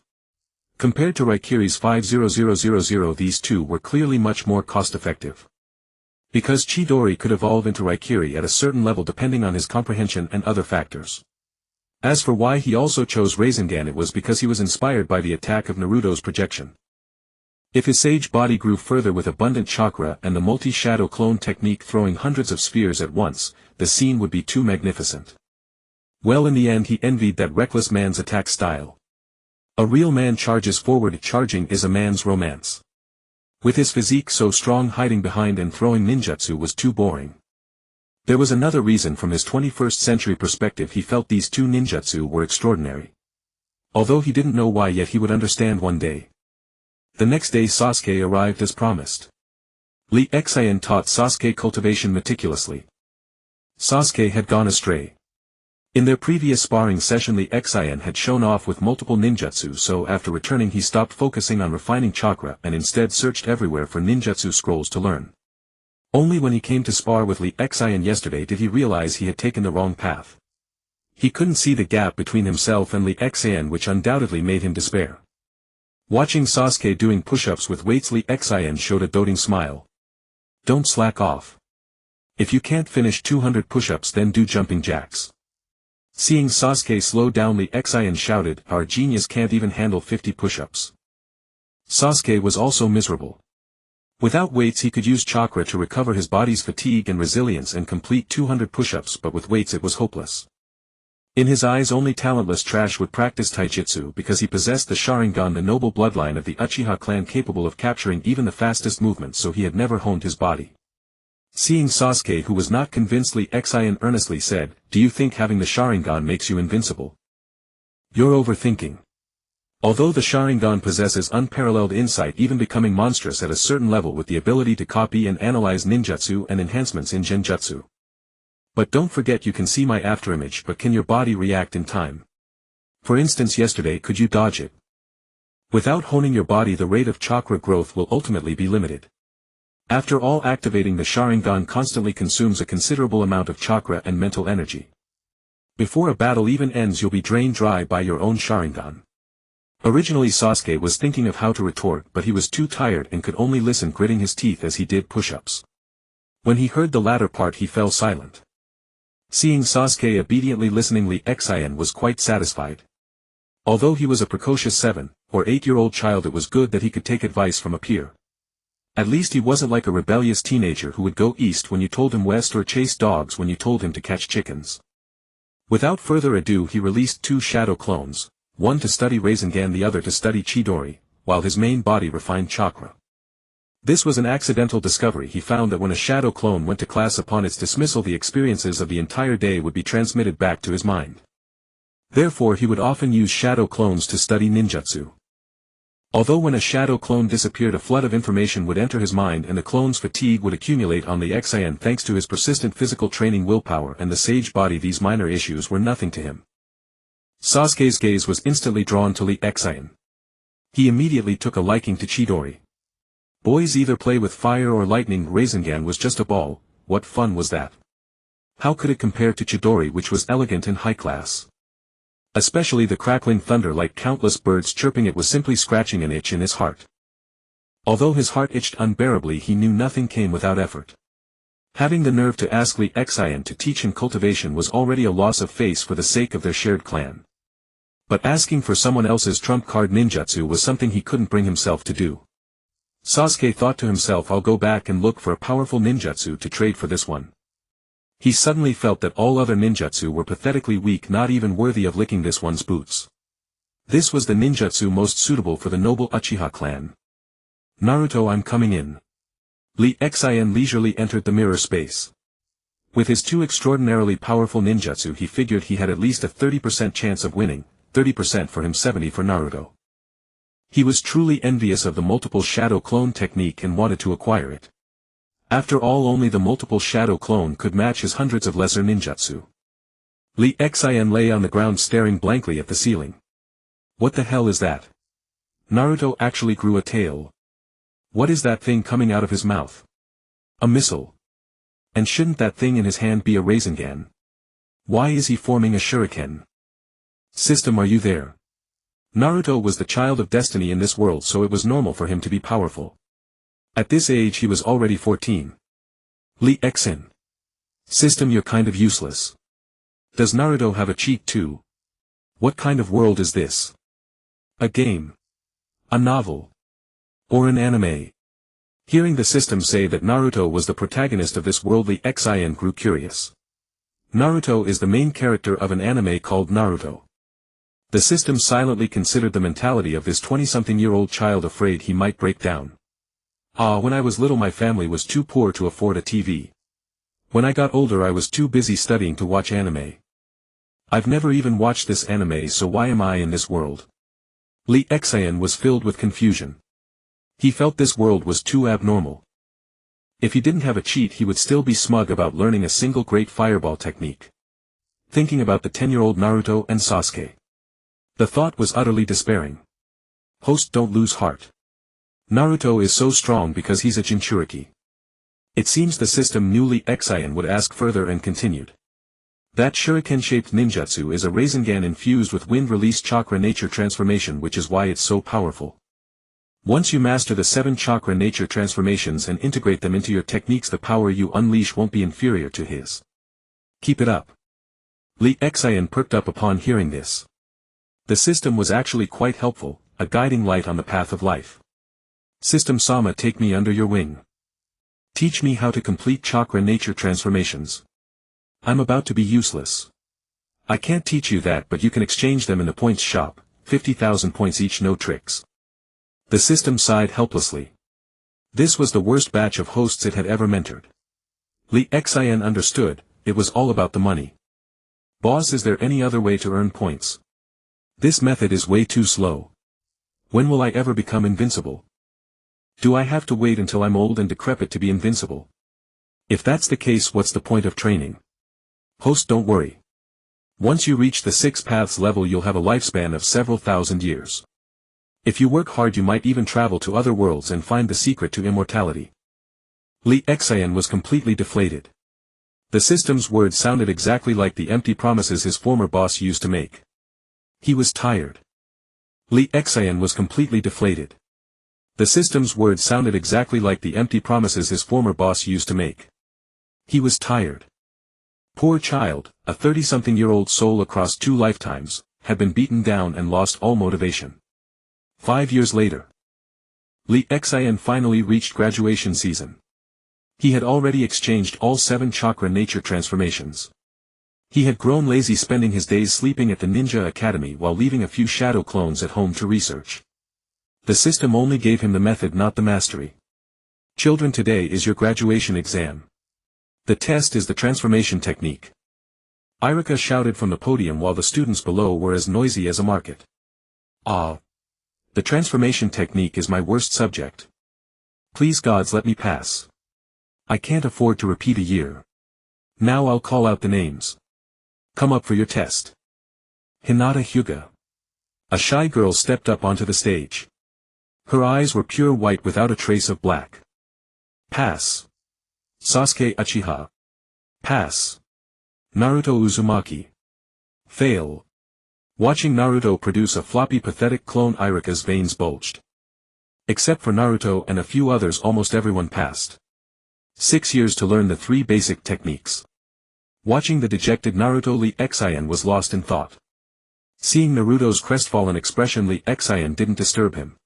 Compared to Raikiri's 50000, these two were clearly much more cost-effective. Because Chidori could evolve into Raikiri at a certain level depending on his comprehension and other factors. As for why he also chose Rinnegan, it was because he was inspired by the attack of Naruto's projection. If his sage body grew further with abundant chakra and the multi-shadow clone technique throwing hundreds of spears at once, the scene would be too magnificent. Well, in the end he envied that reckless man's attack style. A real man charges forward, charging is a man's romance. With his physique so strong, hiding behind and throwing ninjutsu was too boring. There was another reason. From his 21st century perspective, he felt these two ninjutsu were extraordinary. Although he didn't know why yet, he would understand one day. The next day Sasuke arrived as promised. Lee Xian taught Sasuke cultivation meticulously. Sasuke had gone astray. In their previous sparring session, Lee Xian had shown off with multiple ninjutsu, so after returning he stopped focusing on refining chakra and instead searched everywhere for ninjutsu scrolls to learn. Only when he came to spar with Lee Xian yesterday did he realize he had taken the wrong path. He couldn't see the gap between himself and Lee Xian, which undoubtedly made him despair. Watching Sasuke doing push-ups with weights, Lee Xian showed a doting smile. Don't slack off. If you can't finish 200 push-ups, then do jumping jacks. Seeing Sasuke slow down, Lee Xian shouted, our genius can't even handle 50 push-ups. Sasuke was also miserable. Without weights he could use chakra to recover his body's fatigue and resilience and complete 200 push-ups, but with weights it was hopeless. In his eyes, only talentless trash would practice taijutsu, because he possessed the Sharingan, the noble bloodline of the Uchiha clan, capable of capturing even the fastest movements, so he had never honed his body. Seeing Sasuke, who was not convinced, Lee Xian earnestly said, do you think having the Sharingan makes you invincible? You're overthinking. Although the Sharingan possesses unparalleled insight, even becoming monstrous at a certain level with the ability to copy and analyze ninjutsu and enhancements in genjutsu. But don't forget, you can see my afterimage, but can your body react in time? For instance, yesterday, could you dodge it? Without honing your body, the rate of chakra growth will ultimately be limited. After all, activating the Sharingan constantly consumes a considerable amount of chakra and mental energy. Before a battle even ends, you'll be drained dry by your own Sharingan. Originally Sasuke was thinking of how to retort, but he was too tired and could only listen, gritting his teeth as he did push-ups. When he heard the latter part he fell silent. Seeing Sasuke obediently listening, Lee Xian was quite satisfied. Although he was a precocious 7 or 8-year-old child, it was good that he could take advice from a peer. At least he wasn't like a rebellious teenager who would go east when you told him west or chase dogs when you told him to catch chickens. Without further ado he released 2 shadow clones, one to study Rinnegan, the other to study Chidori, while his main body refined chakra. This was an accidental discovery. He found that when a shadow clone went to class, upon its dismissal the experiences of the entire day would be transmitted back to his mind. Therefore he would often use shadow clones to study ninjutsu. Although when a shadow clone disappeared, a flood of information would enter his mind and the clone's fatigue would accumulate on Lee Xian. Thanks to his persistent physical training, willpower, and the sage body, these minor issues were nothing to him. Sasuke's gaze was instantly drawn to Lee Xian. He immediately took a liking to Chidori. Boys either play with fire or lightning. Rinnegan was just a ball. What fun was that? How could it compare to Chidori, which was elegant and high class? Especially the crackling thunder, like countless birds chirping, it was simply scratching an itch in his heart. Although his heart itched unbearably, he knew nothing came without effort. Having the nerve to ask Lee Xian to teach him cultivation was already a loss of face for the sake of their shared clan. But asking for someone else's trump card ninjutsu was something he couldn't bring himself to do. Sasuke thought to himself, I'll go back and look for a powerful ninjutsu to trade for this one. He suddenly felt that all other ninjutsu were pathetically weak, not even worthy of licking this one's boots. This was the ninjutsu most suitable for the noble Uchiha clan. Naruto, I'm coming in. Lee Xian leisurely entered the mirror space. With his 2 extraordinarily powerful ninjutsu, he figured he had at least a 30% chance of winning, 30% for him, 70 for Naruto. He was truly envious of the multiple shadow clone technique and wanted to acquire it. After all, only the multiple shadow clone could match his hundreds of lesser ninjutsu. Lee Xian lay on the ground staring blankly at the ceiling. What the hell is that? Naruto actually grew a tail. What is that thing coming out of his mouth? A missile. And shouldn't that thing in his hand be a Rinnegan? Why is he forming a shuriken? System, are you there? Naruto was the child of destiny in this world, so it was normal for him to be powerful. At this age he was already 14. Lee Xian. System, you're kind of useless. Does Naruto have a cheat too? What kind of world is this? A game? A novel? Or an anime? Hearing the system say that Naruto was the protagonist of this world, Lee Xian grew curious. Naruto is the main character of an anime called Naruto. The system silently considered the mentality of this 20-something-year-old child, afraid he might break down. When I was little my family was too poor to afford a TV. When I got older I was too busy studying to watch anime. I've never even watched this anime, so why am I in this world? Lee Xian was filled with confusion. He felt this world was too abnormal. If he didn't have a cheat he would still be smug about learning a single great fireball technique. Thinking about the 10-year-old Naruto and Sasuke. The thought was utterly despairing. Host, don't lose heart. Naruto is so strong because he's a Jinchuriki. It seems the system knew Lee Xian would ask further and continued. That shuriken-shaped ninjutsu is a Rinnegan infused with wind-release chakra nature transformation, which is why it's so powerful. Once you master the 7 chakra nature transformations and integrate them into your techniques, the power you unleash won't be inferior to his. Keep it up. Lee Xian perked up upon hearing this. The system was actually quite helpful, a guiding light on the path of life. System Sama, take me under your wing. Teach me how to complete chakra nature transformations. I'm about to be useless. I can't teach you that, but you can exchange them in the points shop, 50,000 points each, no tricks. The system sighed helplessly. This was the worst batch of hosts it had ever mentored. Lee Xian understood, it was all about the money. Boss, is there any other way to earn points? This method is way too slow. When will I ever become invincible? Do I have to wait until I'm old and decrepit to be invincible? If that's the case, what's the point of training? Host, don't worry. Once you reach the 6 paths level you'll have a lifespan of several thousand years. If you work hard you might even travel to other worlds and find the secret to immortality. Lee Xian was completely deflated. The system's words sounded exactly like the empty promises his former boss used to make. He was tired. Lee Xian was completely deflated. The system's words sounded exactly like the empty promises his former boss used to make. He was tired. Poor child, a 30-something-year-old soul across 2 lifetimes, had been beaten down and lost all motivation. 5 years later, Lee Xian finally reached graduation season. He had already exchanged all 7 chakra nature transformations. He had grown lazy, spending his days sleeping at the ninja academy while leaving a few shadow clones at home to research. The system only gave him the method, not the mastery. Children, today is your graduation exam. The test is the transformation technique. Irika shouted from the podium while the students below were as noisy as a market. Ah! The transformation technique is my worst subject. Please gods, let me pass. I can't afford to repeat a year. Now I'll call out the names. Come up for your test. Hinata Hyuga. A shy girl stepped up onto the stage. Her eyes were pure white without a trace of black. Pass. Sasuke Uchiha. Pass. Naruto Uzumaki. Fail. Watching Naruto produce a floppy, pathetic clone, Irika's veins bulged. Except for Naruto and a few others, almost everyone passed. 6 years to learn the 3 basic techniques. Watching the dejected Naruto, Lee Xian was lost in thought. Seeing Naruto's crestfallen expression, Lee Xian didn't disturb him.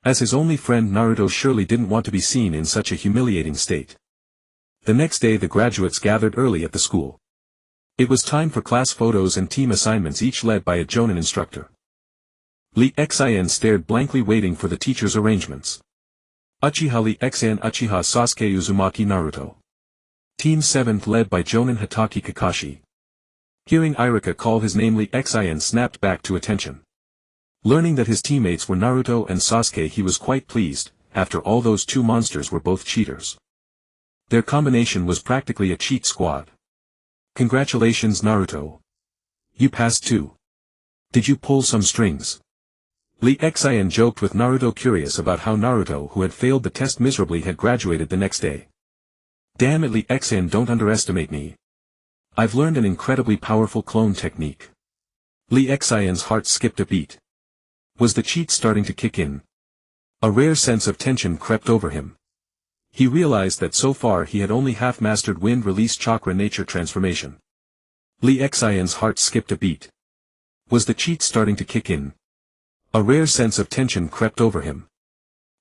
As his only friend, Naruto surely didn't want to be seen in such a humiliating state. The next day the graduates gathered early at the school. It was time for class photos and team assignments, each led by a Jonin instructor. Lee Xian stared blankly, waiting for the teacher's arrangements. Uchiha Lee Xian Uchiha Sasuke Uzumaki Naruto. Team 7th led by Jonin Hitaki Kakashi. Hearing Irika call his name, Lee Xian snapped back to attention. Learning that his teammates were Naruto and Sasuke, he was quite pleased. After all, those 2 monsters were both cheaters. Their combination was practically a cheat squad. Congratulations, Naruto. You passed too. Did you pull some strings? Lee Xian joked with Naruto, curious about how Naruto, who had failed the test miserably, had graduated the next day. Damn it, Lee Xian, don't underestimate me. I've learned an incredibly powerful clone technique. Lee Xian's heart skipped a beat. Was the cheat starting to kick in? A rare sense of tension crept over him. He realized that so far he had only half-mastered wind release chakra nature transformation. Lee Xian's heart skipped a beat. Was the cheat starting to kick in? A rare sense of tension crept over him.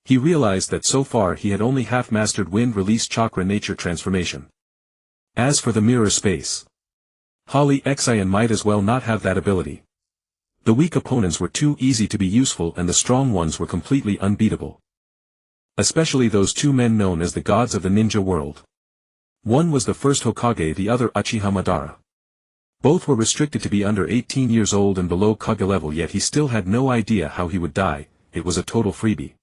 He realized that so far he had only half-mastered wind release chakra nature transformation. As for the mirror space, Lee Xian might as well not have that ability. The weak opponents were too easy to be useful and the strong ones were completely unbeatable. Especially those 2 men known as the gods of the ninja world. One was the first Hokage, the other Uchiha Madara. Both were restricted to be under 18 years old and below Kage level, yet he still had no idea how he would die. It was a total freebie.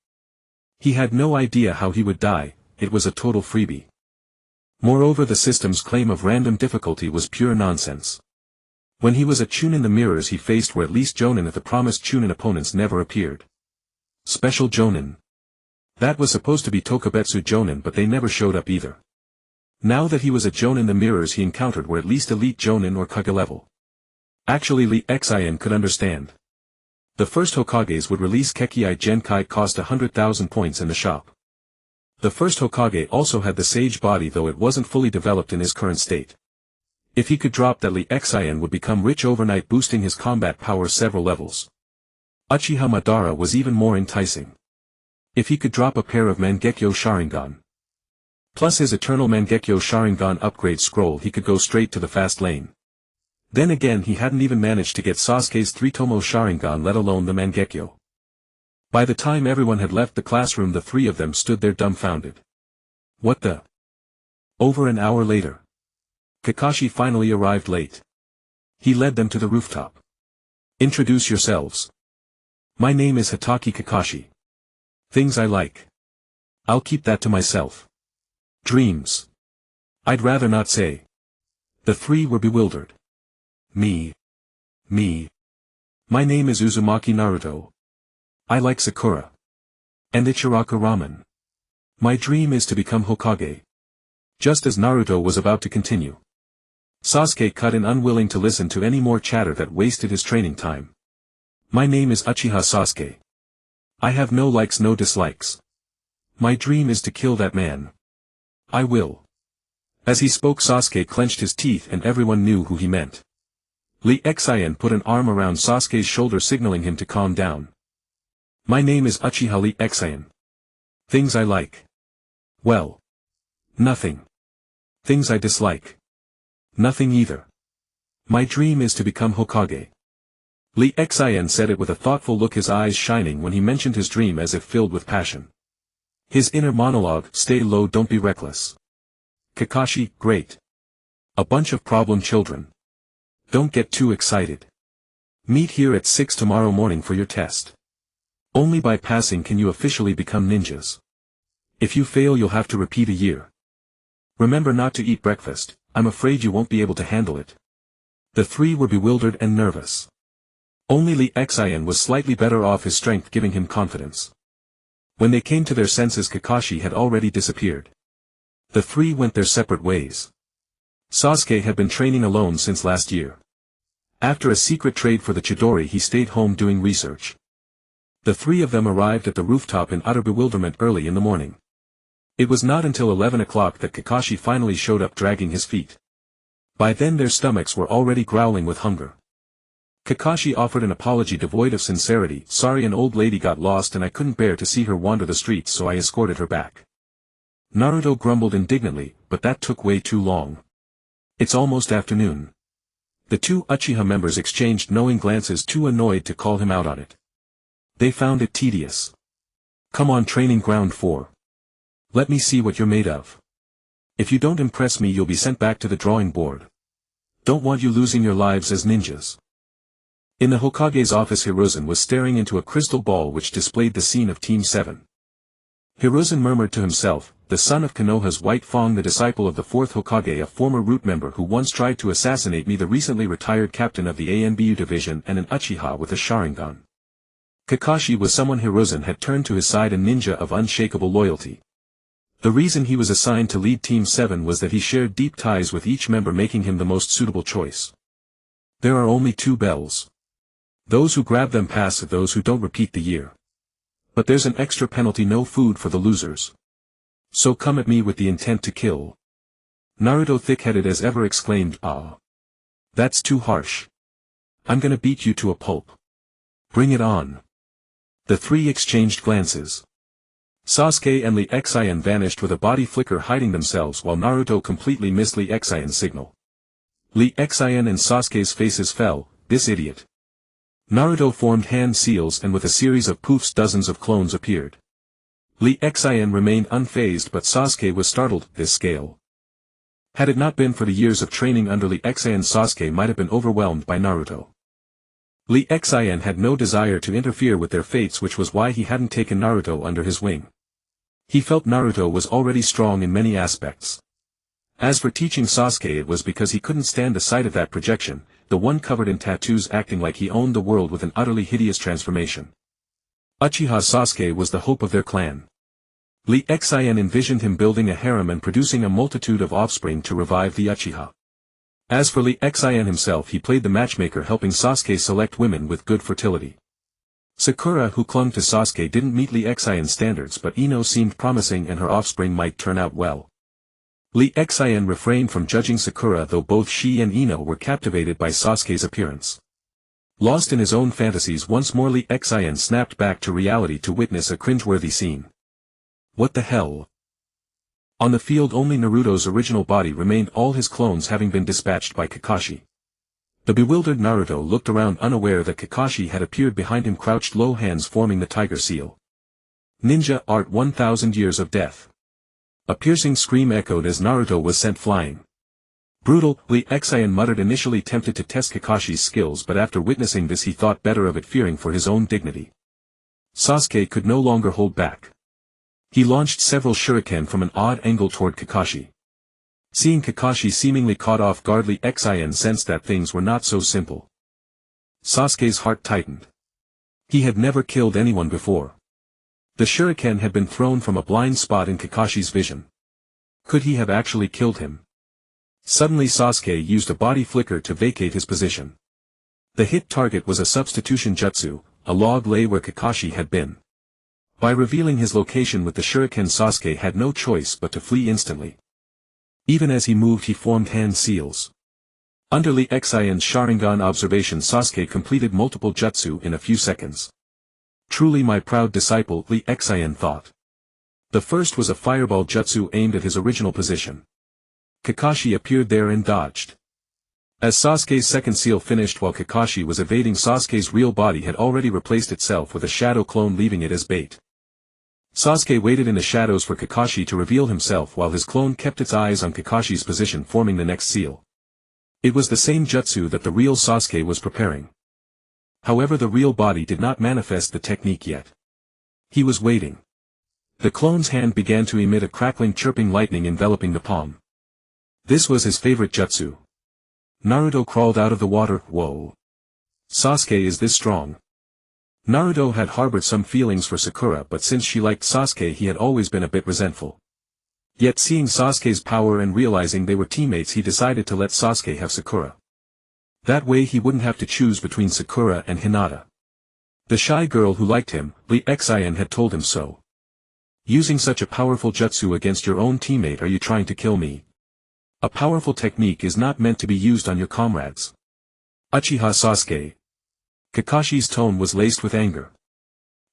He had no idea how he would die. It was a total freebie. Moreover, the system's claim of random difficulty was pure nonsense. When he was a Chunin, the mirrors he faced were at least Jonin if the promised Chunin opponents never appeared. Special Jonin. That was supposed to be Tokubetsu Jonin, but they never showed up either. Now that he was a Jonin, the mirrors he encountered were at least elite Jonin or Kage level. Actually, Lee Xian could understand. The first Hokages would release Kekkei Genkai, cost 100,000 points in the shop. The first Hokage also had the sage body, though it wasn't fully developed in his current state. If he could drop that, Lee Xian would become rich overnight, boosting his combat power several levels. Uchiha Madara was even more enticing. If he could drop a pair of Mangekyo Sharingan, plus his eternal Mangekyo Sharingan Upgrade Scroll, he could go straight to the fast lane. Then again, he hadn't even managed to get Sasuke's three-tomoe Sharingan, let alone the Mangekyo. By the time everyone had left the classroom, the 3 of them stood there dumbfounded. What the? Over an hour later, Kakashi finally arrived late. He led them to the rooftop. Introduce yourselves. My name is Hitaki Kakashi. Things I like. I'll keep that to myself. Dreams. I'd rather not say. The 3 were bewildered. Me. My name is Uzumaki Naruto. I like Sakura. And Ichiraku Ramen. My dream is to become Hokage. Just as Naruto was about to continue, Sasuke cut in, unwilling to listen to any more chatter that wasted his training time. My name is Uchiha Sasuke. I have no likes no dislikes. My dream is to kill that man. I will. As he spoke, Sasuke clenched his teeth and everyone knew who he meant. Lee Xian put an arm around Sasuke's shoulder, signaling him to calm down. My name is Uchiha Lee Xian. Things I like. Well. Nothing. Things I dislike. Nothing either. My dream is to become Hokage. Lee Xian said it with a thoughtful look, his eyes shining when he mentioned his dream as if filled with passion. His inner monologue, stay low, don't be reckless. Kakashi, great. A bunch of problem children. Don't get too excited. Meet here at 6 tomorrow morning for your test. Only by passing can you officially become ninjas. If you fail, you'll have to repeat a year. Remember not to eat breakfast, I'm afraid you won't be able to handle it. The three were bewildered and nervous. Only Lee Xian was slightly better off, his strength giving him confidence. When they came to their senses, Kakashi had already disappeared. The three went their separate ways. Sasuke had been training alone since last year. After a secret trade for the Chidori, he stayed home doing research. The three of them arrived at the rooftop in utter bewilderment early in the morning. It was not until 11 o'clock that Kakashi finally showed up, dragging his feet. By then their stomachs were already growling with hunger. Kakashi offered an apology devoid of sincerity. Sorry, an old lady got lost and I couldn't bear to see her wander the streets, so I escorted her back. Naruto grumbled indignantly, but that took way too long. It's almost afternoon. The two Uchiha members exchanged knowing glances, too annoyed to call him out on it. They found it tedious. Come on, training ground 4. Let me see what you're made of. If you don't impress me, you'll be sent back to the drawing board. Don't want you losing your lives as ninjas. In the Hokage's office, Hiruzen was staring into a crystal ball which displayed the scene of Team 7. Hiruzen murmured to himself, the son of Konoha's White Fang, the disciple of the 4th Hokage, a former root member who once tried to assassinate me, the recently retired captain of the ANBU division, and an Uchiha with a Sharingan. Kakashi was someone Hiruzen had turned to his side, a ninja of unshakable loyalty. The reason he was assigned to lead Team 7 was that he shared deep ties with each member, making him the most suitable choice. There are only 2 bells. Those who grab them pass, those who don't repeat the year. But there's an extra penalty, no food for the losers. So come at me with the intent to kill. Naruto, thick-headed as ever, exclaimed, ah. That's too harsh. I'm gonna beat you to a pulp. Bring it on. The three exchanged glances. Sasuke and Lee Xian vanished with a body flicker, hiding themselves, while Naruto completely missed Lee Xian's signal. Lee Xian and Sasuke's faces fell. This idiot. Naruto formed hand seals, and with a series of poofs dozens of clones appeared. Lee Xian remained unfazed, but Sasuke was startled. This scale. Had it not been for the years of training under Lee Xian, Sasuke might have been overwhelmed by Naruto. Lee Xian had no desire to interfere with their fates, which was why he hadn't taken Naruto under his wing. He felt Naruto was already strong in many aspects. As for teaching Sasuke, it was because he couldn't stand the sight of that projection, the one covered in tattoos, acting like he owned the world with an utterly hideous transformation. Uchiha Sasuke was the hope of their clan. Lee Xian envisioned him building a harem and producing a multitude of offspring to revive the Uchiha. As for Lee Xian himself, he played the matchmaker, helping Sasuke select women with good fertility. Sakura, who clung to Sasuke, didn't meet Lee Xian's standards, but Ino seemed promising and her offspring might turn out well. Lee Xian refrained from judging Sakura, though both she and Ino were captivated by Sasuke's appearance. Lost in his own fantasies once more, Lee Xian snapped back to reality to witness a cringeworthy scene. What the hell? On the field, only Naruto's original body remained, all his clones having been dispatched by Kakashi. The bewildered Naruto looked around, unaware that Kakashi had appeared behind him, crouched low, hands forming the tiger seal. Ninja art, 1,000 years of death. A piercing scream echoed as Naruto was sent flying. Brutal, Lee Xian muttered, initially tempted to test Kakashi's skills, but after witnessing this he thought better of it, fearing for his own dignity. Sasuke could no longer hold back. He launched several shuriken from an odd angle toward Kakashi. Seeing Kakashi seemingly caught off guard, Lee Xian sensed that things were not so simple. Sasuke's heart tightened. He had never killed anyone before. The shuriken had been thrown from a blind spot in Kakashi's vision. Could he have actually killed him? Suddenly Sasuke used a body flicker to vacate his position. The hit target was a substitution jutsu, a log lay where Kakashi had been. By revealing his location with the shuriken, Sasuke had no choice but to flee instantly. Even as he moved, he formed hand seals. Under Lee Xian's Sharingan observation, Sasuke completed multiple jutsu in a few seconds. Truly my proud disciple, Lee Xian thought. The first was a fireball jutsu aimed at his original position. Kakashi appeared there and dodged. As Sasuke's second seal finished while Kakashi was evading, Sasuke's real body had already replaced itself with a shadow clone, leaving it as bait. Sasuke waited in the shadows for Kakashi to reveal himself while his clone kept its eyes on Kakashi's position, forming the next seal. It was the same jutsu that the real Sasuke was preparing. However, the real body did not manifest the technique yet. He was waiting. The clone's hand began to emit a crackling, chirping lightning enveloping the palm. This was his favorite jutsu. Naruto crawled out of the water. Whoa! Sasuke is this strong. Naruto had harbored some feelings for Sakura, but since she liked Sasuke, he had always been a bit resentful. Yet seeing Sasuke's power and realizing they were teammates, he decided to let Sasuke have Sakura. That way he wouldn't have to choose between Sakura and Hinata. The shy girl who liked him, Lee Xian, had told him so. Using such a powerful jutsu against your own teammate, are you trying to kill me? A powerful technique is not meant to be used on your comrades. Uchiha Sasuke. Kakashi's tone was laced with anger.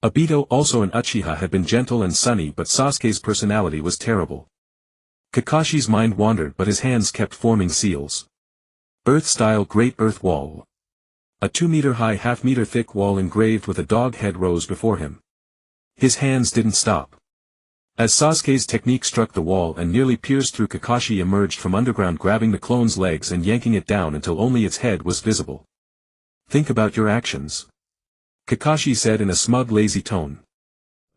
Obito, also an Uchiha, had been gentle and sunny, but Sasuke's personality was terrible. Kakashi's mind wandered, but his hands kept forming seals. Earth-style Great Earth Wall. A 2-meter-high, half-meter-thick wall engraved with a dog head rose before him. His hands didn't stop. As Sasuke's technique struck the wall and nearly pierced through, Kakashi emerged from underground, grabbing the clone's legs and yanking it down until only its head was visible. Think about your actions, Kakashi said in a smug, lazy tone.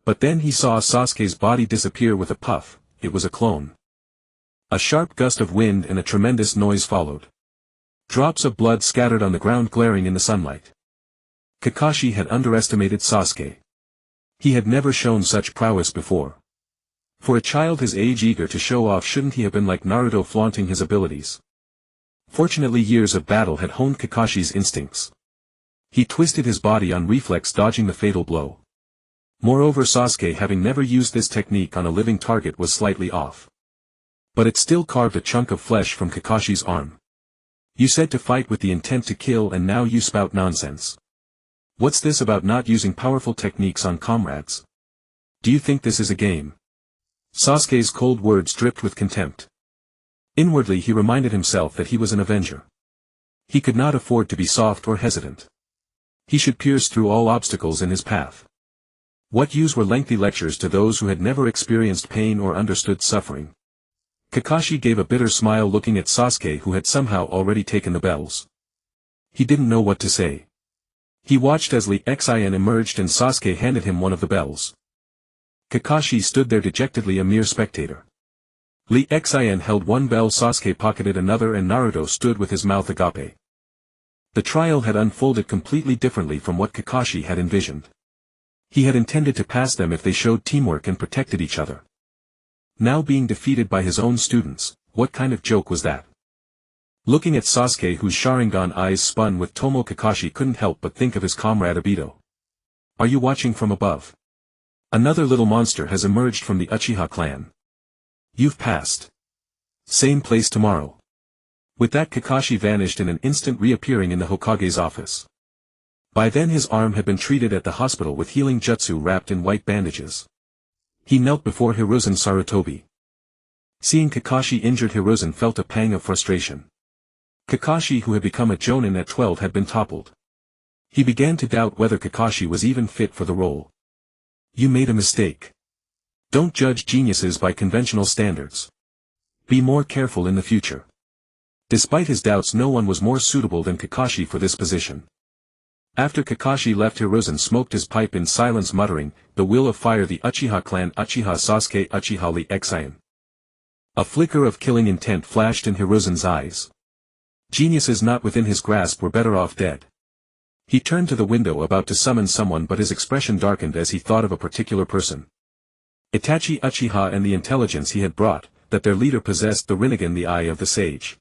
But then he saw Sasuke's body disappear with a puff. It was a clone. A sharp gust of wind and a tremendous noise followed. Drops of blood scattered on the ground, glaring in the sunlight. Kakashi had underestimated Sasuke. He had never shown such prowess before. For a child his age eager to show off, shouldn't he have been like Naruto, flaunting his abilities? Fortunately, years of battle had honed Kakashi's instincts. He twisted his body on reflex, dodging the fatal blow. Moreover, Sasuke, having never used this technique on a living target, was slightly off. But it still carved a chunk of flesh from Kakashi's arm. You said to fight with the intent to kill, and now you spout nonsense. What's this about not using powerful techniques on comrades? Do you think this is a game? Sasuke's cold words dripped with contempt. Inwardly he reminded himself that he was an avenger. He could not afford to be soft or hesitant. He should pierce through all obstacles in his path. What use were lengthy lectures to those who had never experienced pain or understood suffering? Kakashi gave a bitter smile, looking at Sasuke, who had somehow already taken the bells. He didn't know what to say. He watched as Lee Xian emerged and Sasuke handed him one of the bells. Kakashi stood there dejectedly, a mere spectator. Lee Xian held one bell, Sasuke pocketed another, and Naruto stood with his mouth agape. The trial had unfolded completely differently from what Kakashi had envisioned. He had intended to pass them if they showed teamwork and protected each other. Now being defeated by his own students, what kind of joke was that? Looking at Sasuke, whose Sharingan eyes spun with Tomo, Kakashi couldn't help but think of his comrade Obito. Are you watching from above? Another little monster has emerged from the Uchiha clan. You've passed. Same place tomorrow. With that, Kakashi vanished in an instant, reappearing in the Hokage's office. By then his arm had been treated at the hospital with healing jutsu wrapped in white bandages. He knelt before Hiruzen Sarutobi. Seeing Kakashi injured, Hiruzen felt a pang of frustration. Kakashi, who had become a jonin at 12, had been toppled. He began to doubt whether Kakashi was even fit for the role. You made a mistake. Don't judge geniuses by conventional standards. Be more careful in the future. Despite his doubts, no one was more suitable than Kakashi for this position. After Kakashi left, Hiruzen smoked his pipe in silence, muttering, "The will of fire, the Uchiha clan, Uchiha Sasuke, Uchiha Lee Xian." A flicker of killing intent flashed in Hiruzen's eyes. Geniuses not within his grasp were better off dead. He turned to the window, about to summon someone, but his expression darkened as he thought of a particular person. Itachi Uchiha and the intelligence he had brought, that their leader possessed the Rinnegan, the eye of the sage.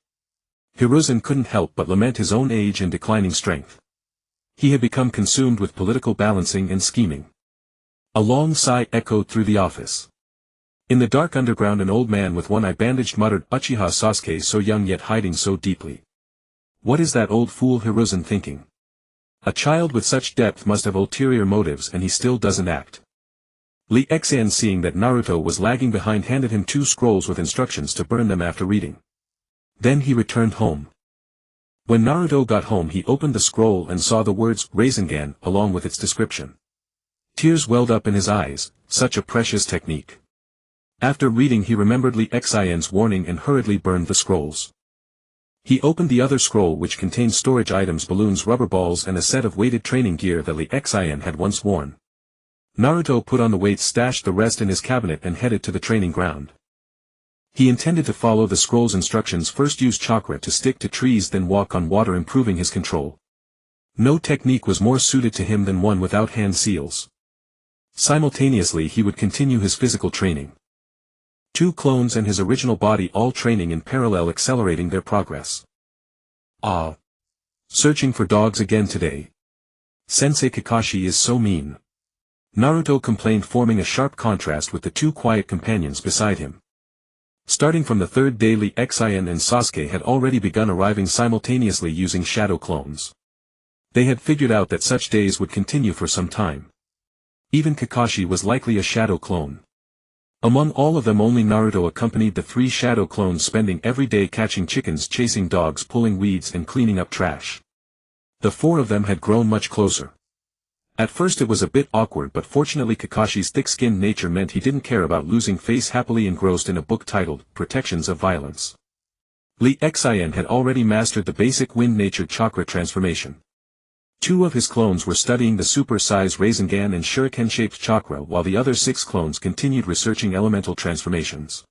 Hiruzen couldn't help but lament his own age and declining strength. He had become consumed with political balancing and scheming. A long sigh echoed through the office. In the dark underground an old man with one eye bandaged muttered, "Uchiha Sasuke, so young yet hiding so deeply. What is that old fool Hiruzen thinking? A child with such depth must have ulterior motives and he still doesn't act." Lee Xian, seeing that Naruto was lagging behind, handed him 2 scrolls with instructions to burn them after reading. Then he returned home. When Naruto got home he opened the scroll and saw the words Rinnegan along with its description. Tears welled up in his eyes, such a precious technique. After reading he remembered Lee Xian's warning and hurriedly burned the scrolls. He opened the other scroll which contained storage items, balloons, rubber balls and a set of weighted training gear that Lee Xian had once worn. Naruto put on the weights, stashed the rest in his cabinet and headed to the training ground. He intended to follow the scroll's instructions, first use chakra to stick to trees, then walk on water, improving his control. No technique was more suited to him than one without hand seals. Simultaneously he would continue his physical training. 2 clones and his original body all training in parallel, accelerating their progress. Searching for dogs again today. Sensei Kakashi is so mean. Naruto complained, forming a sharp contrast with the 2 quiet companions beside him. Starting from the 3rd day, Lee Xian and Sasuke had already begun arriving simultaneously using shadow clones. They had figured out that such days would continue for some time. Even Kakashi was likely a shadow clone. Among all of them only Naruto accompanied the 3 shadow clones, spending every day catching chickens, chasing dogs, pulling weeds and cleaning up trash. The 4 of them had grown much closer. At first it was a bit awkward, but fortunately Kakashi's thick-skinned nature meant he didn't care about losing face, happily engrossed in a book titled, Protections of Violence. Lee Xian had already mastered the basic wind-natured chakra transformation. 2 of his clones were studying the super-size Rinnegan and shuriken-shaped chakra, while the other 6 clones continued researching elemental transformations.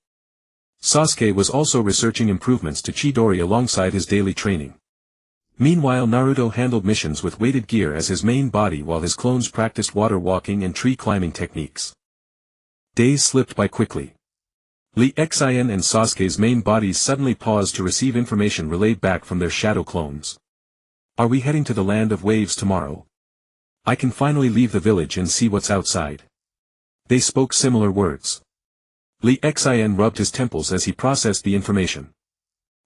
Sasuke was also researching improvements to Chidori alongside his daily training. Meanwhile Naruto handled missions with weighted gear as his main body, while his clones practiced water walking and tree climbing techniques. Days slipped by quickly. Lee Xian and Sasuke's main bodies suddenly paused to receive information relayed back from their shadow clones. "Are we heading to the land of waves tomorrow? I can finally leave the village and see what's outside." They spoke similar words. Lee Xian rubbed his temples as he processed the information.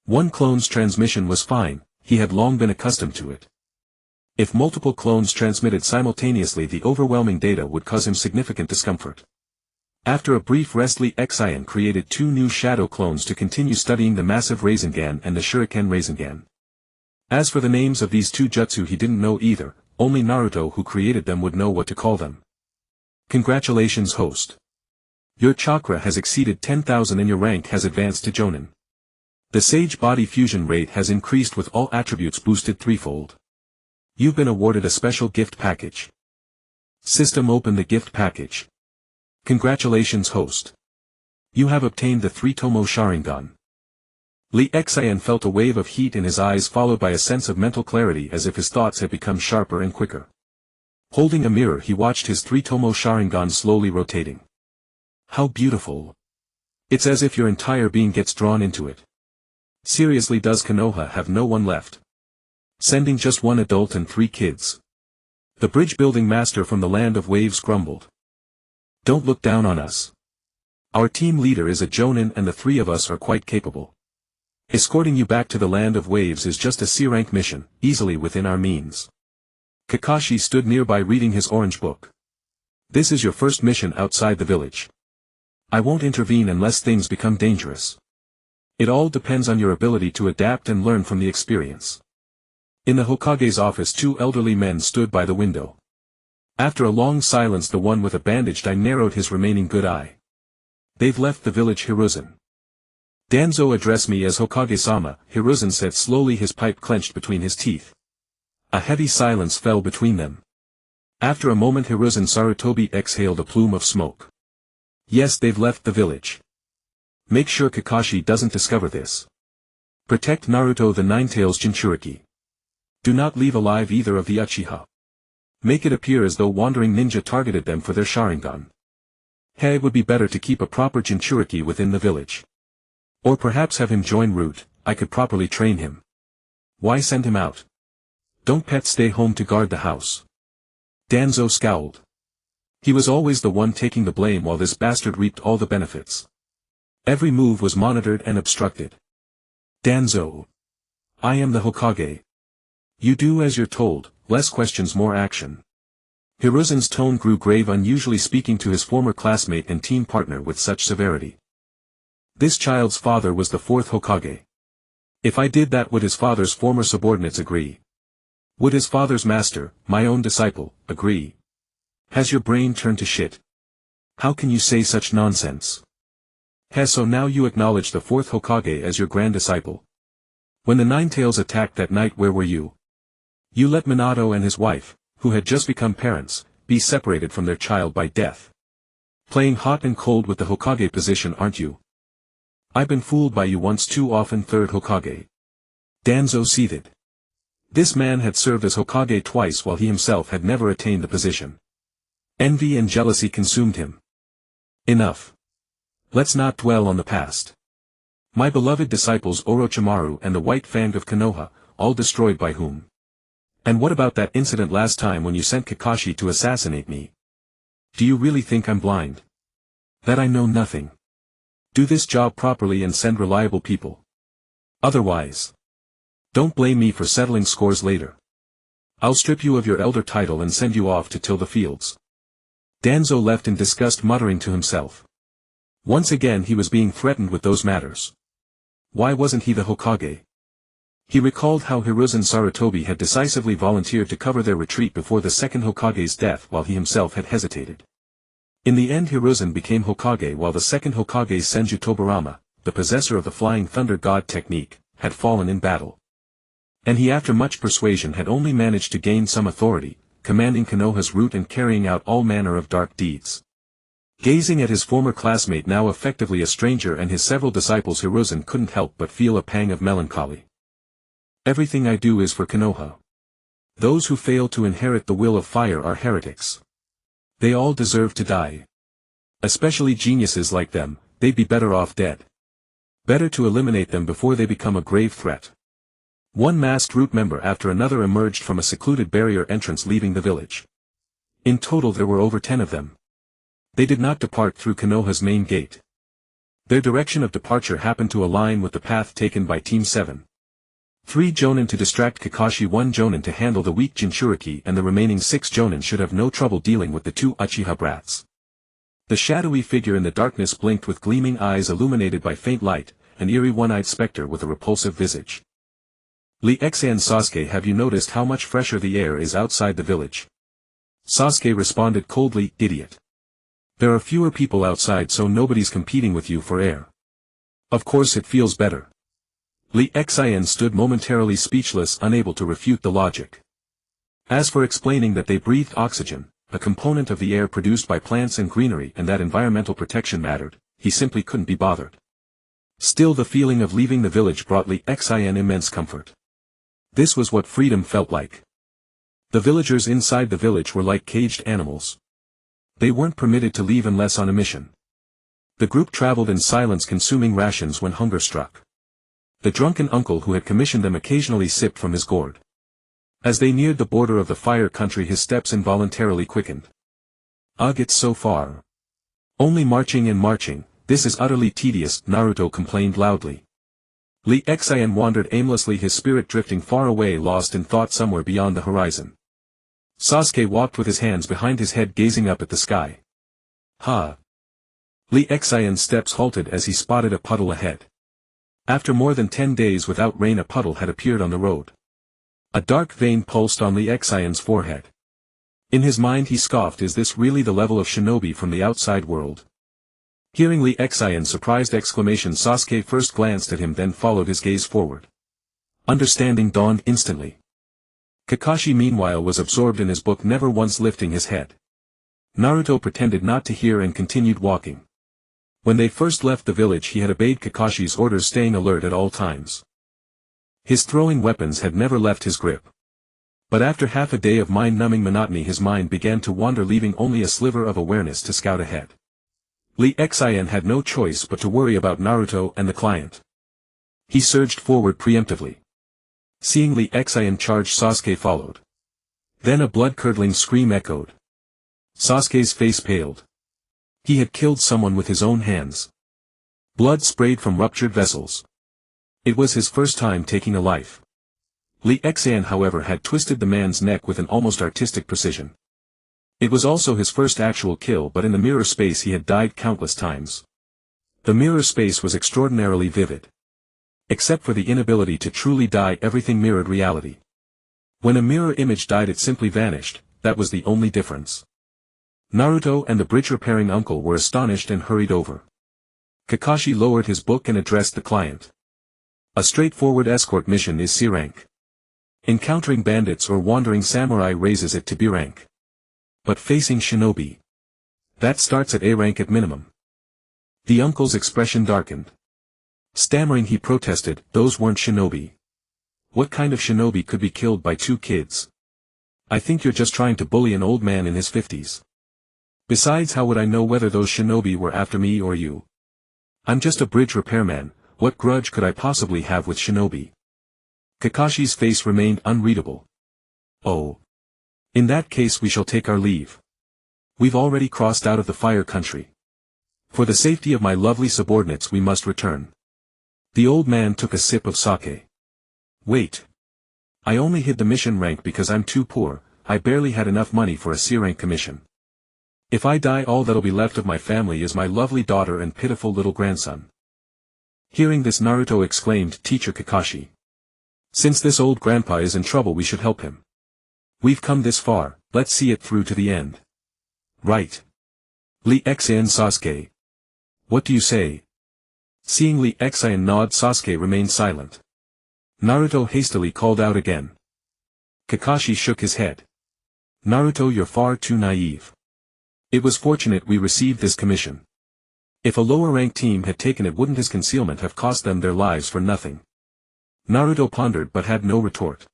1 clone's transmission was fine. He had long been accustomed to it. If multiple clones transmitted simultaneously, the overwhelming data would cause him significant discomfort. After a brief rest, Lee Xian created 2 new shadow clones to continue studying the massive Rinnegan and the shuriken Rinnegan. As for the names of these 2 jutsu he didn't know either, only Naruto, who created them, would know what to call them. "Congratulations, host. Your chakra has exceeded 10,000 and your rank has advanced to Jonin. The Sage Body Fusion rate has increased with all attributes boosted 3-fold. You've been awarded a special gift package. System, open the gift package. Congratulations, host. You have obtained the three-tomoe Sharingan." Lee Xian felt a wave of heat in his eyes, followed by a sense of mental clarity, as if his thoughts had become sharper and quicker. Holding a mirror he watched his three-tomoe Sharingan slowly rotating. How beautiful. It's as if your entire being gets drawn into it. Seriously, does Konoha have no one left? Sending just 1 adult and 3 kids. The bridge-building master from the land of waves grumbled. Don't look down on us. Our team leader is a Jonin and the 3 of us are quite capable. Escorting you back to the land of waves is just a C-rank mission, easily within our means. Kakashi stood nearby reading his orange book. This is your first mission outside the village. I won't intervene unless things become dangerous. It all depends on your ability to adapt and learn from the experience. In the Hokage's office 2 elderly men stood by the window. After a long silence the one with a bandaged eye narrowed his remaining good eye. They've left the village, Hiruzen. Danzo addressed me as Hokage-sama, Hiruzen said slowly, his pipe clenched between his teeth. A heavy silence fell between them. After a moment Hiruzen Sarutobi exhaled a plume of smoke. Yes, they've left the village. Make sure Kakashi doesn't discover this. Protect Naruto the Ninetales Jinchuriki. Do not leave alive either of the Uchiha. Make it appear as though wandering ninja targeted them for their Sharingan. Hey, it would be better to keep a proper Jinchuriki within the village. Or perhaps have him join Root, I could properly train him. Why send him out? Don't pets stay home to guard the house? Danzo scowled. He was always the one taking the blame while this bastard reaped all the benefits. Every move was monitored and obstructed. Danzo. I am the Hokage. You do as you're told, less questions more action. Hiruzen's tone grew grave, unusually speaking to his former classmate and team partner with such severity. This child's father was the fourth Hokage. If I did that, would his father's former subordinates agree? Would his father's master, my own disciple, agree? Has your brain turned to shit? How can you say such nonsense? So now you acknowledge the fourth Hokage as your grand disciple? When the Ninetales attacked that night, where were you? You let Minato and his wife, who had just become parents, be separated from their child by death. Playing hot and cold with the Hokage position, aren't you? I've been fooled by you once too often, third Hokage. Danzo seethed. This man had served as Hokage twice while he himself had never attained the position. Envy and jealousy consumed him. Enough. Let's not dwell on the past. My beloved disciples Orochimaru and the White Fang of Konoha, all destroyed by whom? And what about that incident last time when you sent Kakashi to assassinate me? Do you really think I'm blind? That I know nothing? Do this job properly and send reliable people. Otherwise, don't blame me for settling scores later. I'll strip you of your elder title and send you off to till the fields. Danzo left in disgust, muttering to himself. Once again he was being threatened with those matters. Why wasn't he the Hokage? He recalled how Hiruzen Sarutobi had decisively volunteered to cover their retreat before the second Hokage's death while he himself had hesitated. In the end Hiruzen became Hokage while the second Hokage Senju Tobirama, the possessor of the Flying Thunder God technique, had fallen in battle. And he, after much persuasion, had only managed to gain some authority, commanding Konoha's route and carrying out all manner of dark deeds. Gazing at his former classmate, now effectively a stranger, and his several disciples, Hiruzen couldn't help but feel a pang of melancholy. Everything I do is for Konoha. Those who fail to inherit the will of fire are heretics. They all deserve to die. Especially geniuses like them, they'd be better off dead. Better to eliminate them before they become a grave threat. One masked root member after another emerged from a secluded barrier entrance, leaving the village. In total there were over 10 of them. They did not depart through Konoha's main gate. Their direction of departure happened to align with the path taken by Team 7. 3 Jonin to distract Kakashi, 1 Jonin to handle the weak Jinchuriki, and the remaining 6 Jonin should have no trouble dealing with the 2 Uchiha brats. The shadowy figure in the darkness blinked with gleaming eyes illuminated by faint light, an eerie one-eyed specter with a repulsive visage. Lee X and Sasuke, have you noticed how much fresher the air is outside the village? Sasuke responded coldly, idiot. There are fewer people outside, so nobody's competing with you for air. Of course it feels better. Lee Xin stood momentarily speechless, unable to refute the logic. As for explaining that they breathed oxygen, a component of the air produced by plants and greenery, and that environmental protection mattered, he simply couldn't be bothered. Still, the feeling of leaving the village brought Lee Xin immense comfort. This was what freedom felt like. The villagers inside the village were like caged animals. They weren't permitted to leave unless on a mission. The group traveled in silence, consuming rations when hunger struck. The drunken uncle who had commissioned them occasionally sipped from his gourd. As they neared the border of the fire country, his steps involuntarily quickened. Ugh, it's so far. Only marching and marching, this is utterly tedious, Naruto complained loudly. Lee Xin wandered aimlessly, his spirit drifting far away, lost in thought somewhere beyond the horizon. Sasuke walked with his hands behind his head, gazing up at the sky. Ha! Lee Xion's steps halted as he spotted a puddle ahead. After more than 10 days without rain, a puddle had appeared on the road. A dark vein pulsed on Lee Xion's forehead. In his mind he scoffed, is this really the level of shinobi from the outside world? Hearing Lee Xion's surprised exclamation, Sasuke first glanced at him, then followed his gaze forward. Understanding dawned instantly. Kakashi meanwhile was absorbed in his book, never once lifting his head. Naruto pretended not to hear and continued walking. When they first left the village he had obeyed Kakashi's orders, staying alert at all times. His throwing weapons had never left his grip. But after half a day of mind-numbing monotony his mind began to wander, leaving only a sliver of awareness to scout ahead. Lee Xian had no choice but to worry about Naruto and the client. He surged forward preemptively. Seeing Lee Xian charge, Sasuke followed. Then a blood-curdling scream echoed. Sasuke's face paled. He had killed someone with his own hands. Blood sprayed from ruptured vessels. It was his first time taking a life. Lee Xian, however, had twisted the man's neck with an almost artistic precision. It was also his first actual kill, but in the mirror space he had died countless times. The mirror space was extraordinarily vivid. Except for the inability to truly die, everything mirrored reality. When a mirror image died, it simply vanished. That was the only difference. Naruto and the bridge-repairing uncle were astonished and hurried over. Kakashi lowered his book and addressed the client. A straightforward escort mission is C rank. Encountering bandits or wandering samurai raises it to B rank. But facing shinobi, that starts at A rank at minimum. The uncle's expression darkened. Stammering, he protested, "Those weren't shinobi. What kind of shinobi could be killed by 2 kids? I think you're just trying to bully an old man in his 50s. Besides, how would I know whether those shinobi were after me or you? I'm just a bridge repairman. What grudge could I possibly have with shinobi?" Kakashi's face remained unreadable. "Oh. In that case we shall take our leave. We've already crossed out of the fire country. For the safety of my lovely subordinates we must return." The old man took a sip of sake. "Wait. I only hid the mission rank because I'm too poor. I barely had enough money for a C rank commission. If I die, all that'll be left of my family is my lovely daughter and pitiful little grandson." Hearing this, Naruto exclaimed, "Teacher Kakashi. Since this old grandpa is in trouble, we should help him. We've come this far, let's see it through to the end." "Right. Lee Xian, Sasuke. What do you say?" Seeing Lee Xian nod, Sasuke remained silent. Naruto hastily called out again. Kakashi shook his head. "Naruto, you're far too naive. It was fortunate we received this commission. If a lower-ranked team had taken it, wouldn't his concealment have cost them their lives for nothing?" Naruto pondered but had no retort.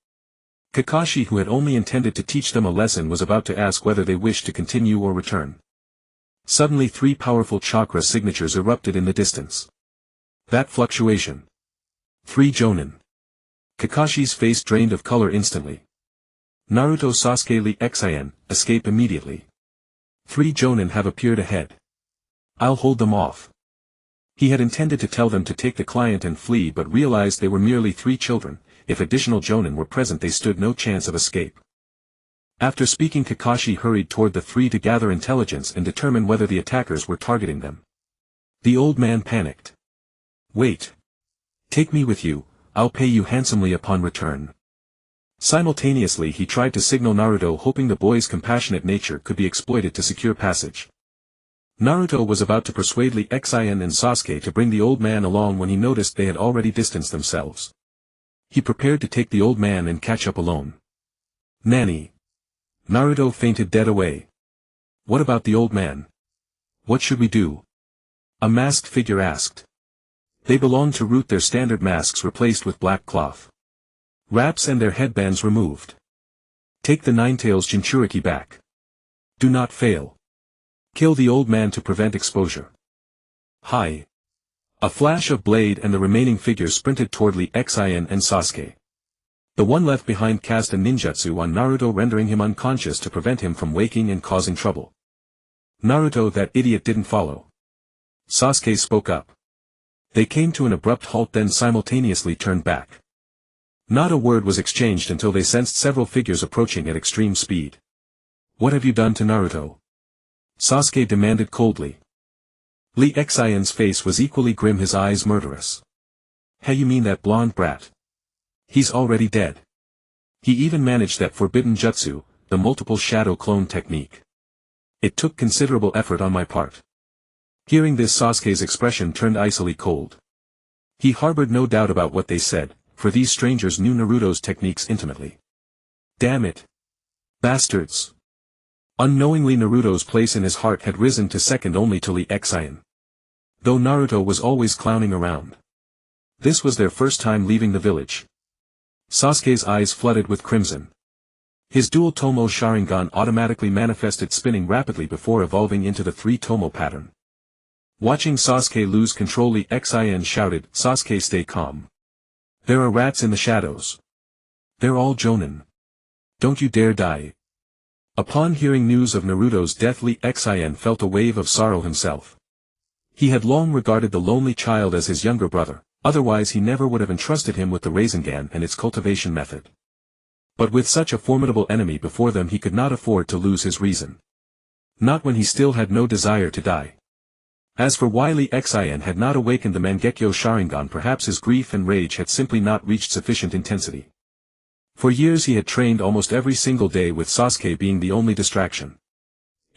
Kakashi, who had only intended to teach them a lesson, was about to ask whether they wished to continue or return. Suddenly 3 powerful chakra signatures erupted in the distance. That fluctuation. 3 Jonin. Kakashi's face drained of color instantly. Naruto, Sasuke, Lee Xian, escape immediately. 3 Jonin have appeared ahead. I'll hold them off. He had intended to tell them to take the client and flee, but realized they were merely 3 children. If additional Jonin were present, they stood no chance of escape. After speaking, Kakashi hurried toward the 3 to gather intelligence and determine whether the attackers were targeting them. The old man panicked. "Wait. Take me with you, I'll pay you handsomely upon return." Simultaneously he tried to signal Naruto, hoping the boy's compassionate nature could be exploited to secure passage. Naruto was about to persuade Lee Xian and Sasuke to bring the old man along when he noticed they had already distanced themselves. He prepared to take the old man and catch up alone. "Nani?" Naruto fainted dead away. "What about the old man? What should we do?" A masked figure asked. They belonged to Root, their standard masks replaced with black cloth. Wraps and their headbands removed. Take the Ninetales Jinchuriki back. Do not fail. Kill the old man to prevent exposure. Hi. A flash of blade and the remaining figures sprinted toward Lee Xian and Sasuke. The one left behind cast a ninjutsu on Naruto, rendering him unconscious to prevent him from waking and causing trouble. "Naruto, that idiot didn't follow." Sasuke spoke up. They came to an abrupt halt, then simultaneously turned back. Not a word was exchanged until they sensed several figures approaching at extreme speed. "What have you done to Naruto?" Sasuke demanded coldly. Lee Xian's face was equally grim, his eyes murderous. "Hey, you mean that blonde brat? He's already dead. He even managed that forbidden jutsu, the multiple shadow clone technique. It took considerable effort on my part." Hearing this, Sasuke's expression turned icily cold. He harbored no doubt about what they said, for these strangers knew Naruto's techniques intimately. Damn it. Bastards. Unknowingly, Naruto's place in his heart had risen to second only to Lee Xian. Though Naruto was always clowning around. This was their first time leaving the village. Sasuke's eyes flooded with crimson. His dual-tomoe Sharingan automatically manifested, spinning rapidly before evolving into the three-tomoe pattern. Watching Sasuke lose control, Lee Xian shouted, "Sasuke, stay calm. There are rats in the shadows. They're all jonin. Don't you dare die. Upon hearing news of Naruto's death, Lee Xian felt a wave of sorrow himself. He had long regarded the lonely child as his younger brother, otherwise he never would have entrusted him with the Rinnegan and its cultivation method. But with such a formidable enemy before them, he could not afford to lose his reason. Not when he still had no desire to die. As for why Lee Xian had not awakened the Mangekyo Sharingan, perhaps his grief and rage had simply not reached sufficient intensity. For years he had trained almost every single day, with Sasuke being the only distraction.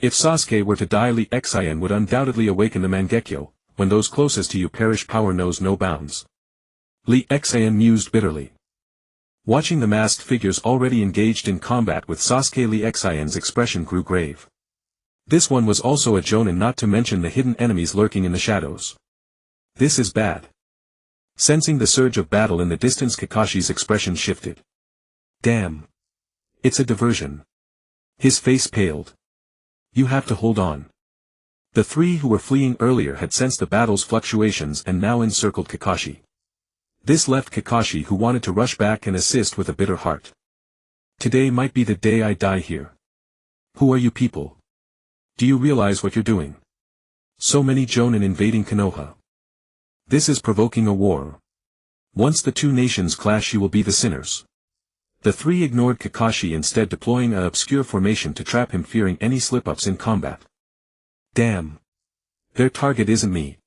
If Sasuke were to die, Lee Xian would undoubtedly awaken the Mangekyo. When those closest to you perish, power knows no bounds. Lee Xian mused bitterly. Watching the masked figures already engaged in combat with Sasuke, Lee Xian's expression grew grave. This one was also a jonin, not to mention the hidden enemies lurking in the shadows. This is bad. Sensing the surge of battle in the distance, Kakashi's expression shifted. Damn. It's a diversion. His face paled. You have to hold on. The three who were fleeing earlier had sensed the battle's fluctuations and now encircled Kakashi. This left Kakashi, who wanted to rush back and assist, with a bitter heart. Today might be the day I die here. Who are you people? Do you realize what you're doing? So many jonin invading Konoha. This is provoking a war. Once the two nations clash, you will be the sinners. The three ignored Kakashi, instead deploying an obscure formation to trap him, fearing any slip-ups in combat. Damn. Their target isn't me.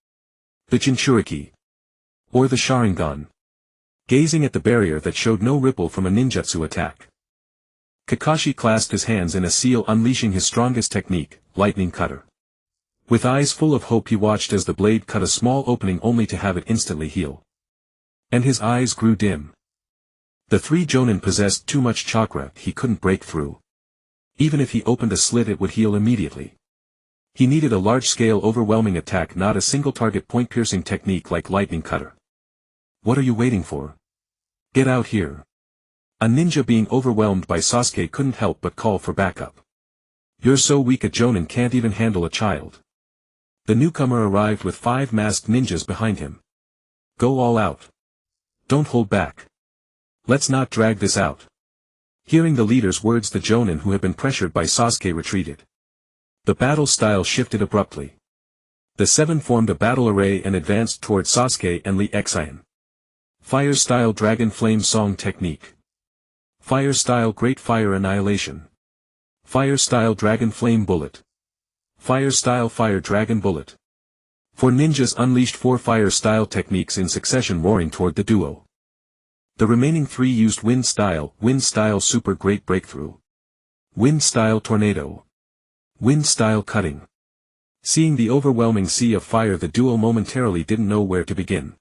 The Jinchuriki. Or the Sharingan. Gazing at the barrier that showed no ripple from a ninjutsu attack, Kakashi clasped his hands in a seal, unleashing his strongest technique, Lightning Cutter. With eyes full of hope, he watched as the blade cut a small opening, only to have it instantly heal. And his eyes grew dim. The three jonin possessed too much chakra, he couldn't break through. Even if he opened a slit, it would heal immediately. He needed a large-scale overwhelming attack, not a single target point-piercing technique like Lightning Cutter. What are you waiting for? Get out here. A ninja being overwhelmed by Sasuke couldn't help but call for backup. You're so weak, a jonin can't even handle a child. The newcomer arrived with 5 masked ninjas behind him. Go all out. Don't hold back. Let's not drag this out. Hearing the leader's words, the jonin who had been pressured by Sasuke retreated. The battle style shifted abruptly. The 7 formed a battle array and advanced toward Sasuke and Lee Xian. Fire style Dragon Flame Song Technique. Fire style Great Fire Annihilation. Fire style Dragon Flame Bullet. Fire style Fire Dragon Bullet. 4 ninjas unleashed 4 fire style techniques in succession, roaring toward the duo. The remaining 3 used Wind style Super Great Breakthrough. Wind style Tornado. Wind style Cutting. Seeing the overwhelming sea of fire, the duo momentarily didn't know where to begin.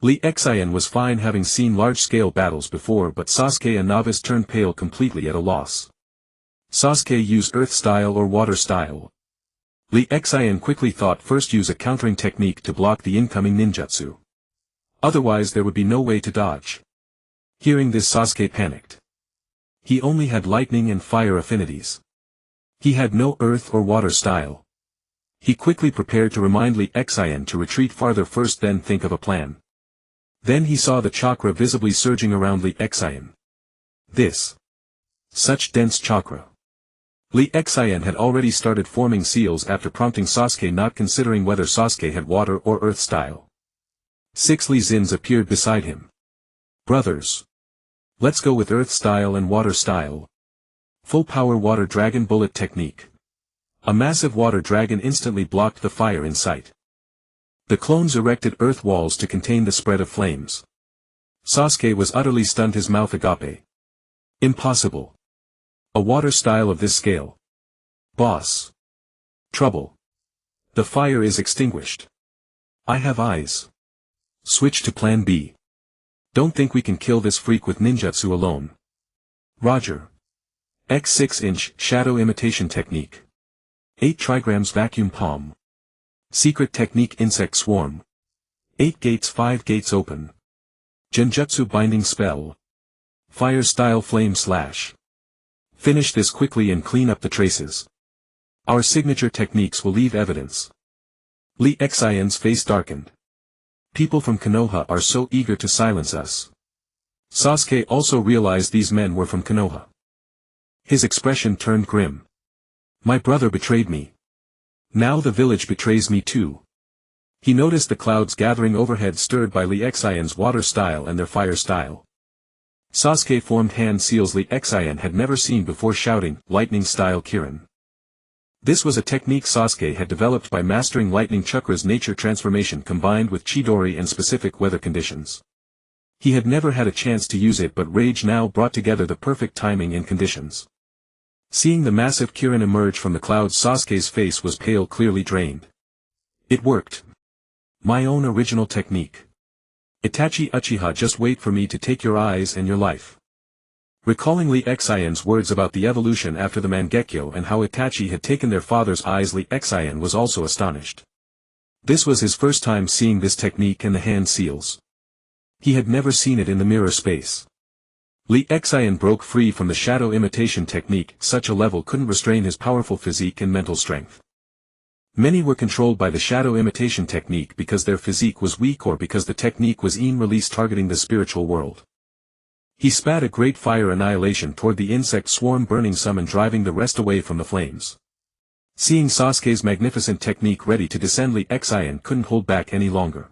Lee Xian was fine, having seen large-scale battles before, but Sasuke, a novice, turned pale, completely at a loss. Sasuke used Earth style or Water style. Lee Xian quickly thought, first use a countering technique to block the incoming ninjutsu. Otherwise there would be no way to dodge. Hearing this, Sasuke panicked. He only had lightning and fire affinities. He had no earth or water style. He quickly prepared to remind Lee Xian to retreat farther first, then think of a plan. Then he saw the chakra visibly surging around Lee Xian. Such dense chakra. Lee Xian had already started forming seals after prompting Sasuke, not considering whether Sasuke had water or earth style. 6 Lee Zins appeared beside him. Brothers. Let's go with earth style and water style. Full power Water Dragon Bullet Technique. A massive water dragon instantly blocked the fire in sight. The clones erected earth walls to contain the spread of flames. Sasuke was utterly stunned, his mouth agape. Impossible. A water style of this scale. Boss. Trouble. The fire is extinguished. I have eyes. Switch to plan B. Don't think we can kill this freak with ninjutsu alone. Roger. X 6-inch Shadow Imitation Technique. 8 trigrams Vacuum Palm. Secret Technique Insect Swarm. 8 gates, 5 gates open. Genjutsu Binding Spell. Fire Style Flame Slash. Finish this quickly and clean up the traces. Our signature techniques will leave evidence. Lee Xian's face darkened. People from Konoha are so eager to silence us. Sasuke also realized these men were from Konoha. His expression turned grim. My brother betrayed me. Now the village betrays me too. He noticed the clouds gathering overhead stirred by Lee Xian's water style and their fire style. Sasuke formed hand seals Lee Xian had never seen before, shouting, lightning style Kirin. This was a technique Sasuke had developed by mastering lightning chakra's nature transformation combined with Chidori and specific weather conditions. He had never had a chance to use it, but rage now brought together the perfect timing and conditions. Seeing the massive Kirin emerge from the clouds, Sasuke's face was pale, clearly drained. It worked. My own original technique. Itachi Uchiha, just wait for me to take your eyes and your life. Recalling Lee Xian's words about the evolution after the Mangekyo and how Itachi had taken their father's eyes, Lee Xian was also astonished. This was his first time seeing this technique and the hand seals. He had never seen it in the mirror space. Lee Xian broke free from the shadow imitation technique. Such a level couldn't restrain his powerful physique and mental strength. Many were controlled by the shadow imitation technique because their physique was weak or because the technique was in-release targeting the spiritual world. He spat a great fire annihilation toward the insect swarm, burning some and driving the rest away from the flames. Seeing Sasuke's magnificent technique ready to descend, Lee Xian couldn't hold back any longer.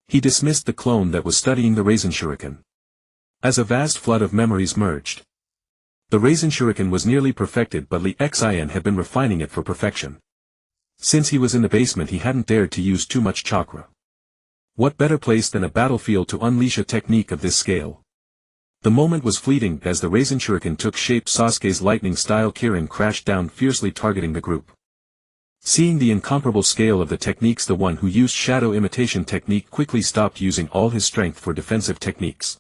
He dismissed the clone that was studying the Raisin Shuriken. As a vast flood of memories merged. The Raisin Shuriken was nearly perfected, but Lee Xian had been refining it for perfection. Since he was in the basement, he hadn't dared to use too much chakra. What better place than a battlefield to unleash a technique of this scale? The moment was fleeting as the Raisin Shuriken took shape. Sasuke's lightning-style Kirin crashed down, fiercely targeting the group. Seeing the incomparable scale of the techniques, the one who used shadow imitation technique quickly stopped using all his strength for defensive techniques.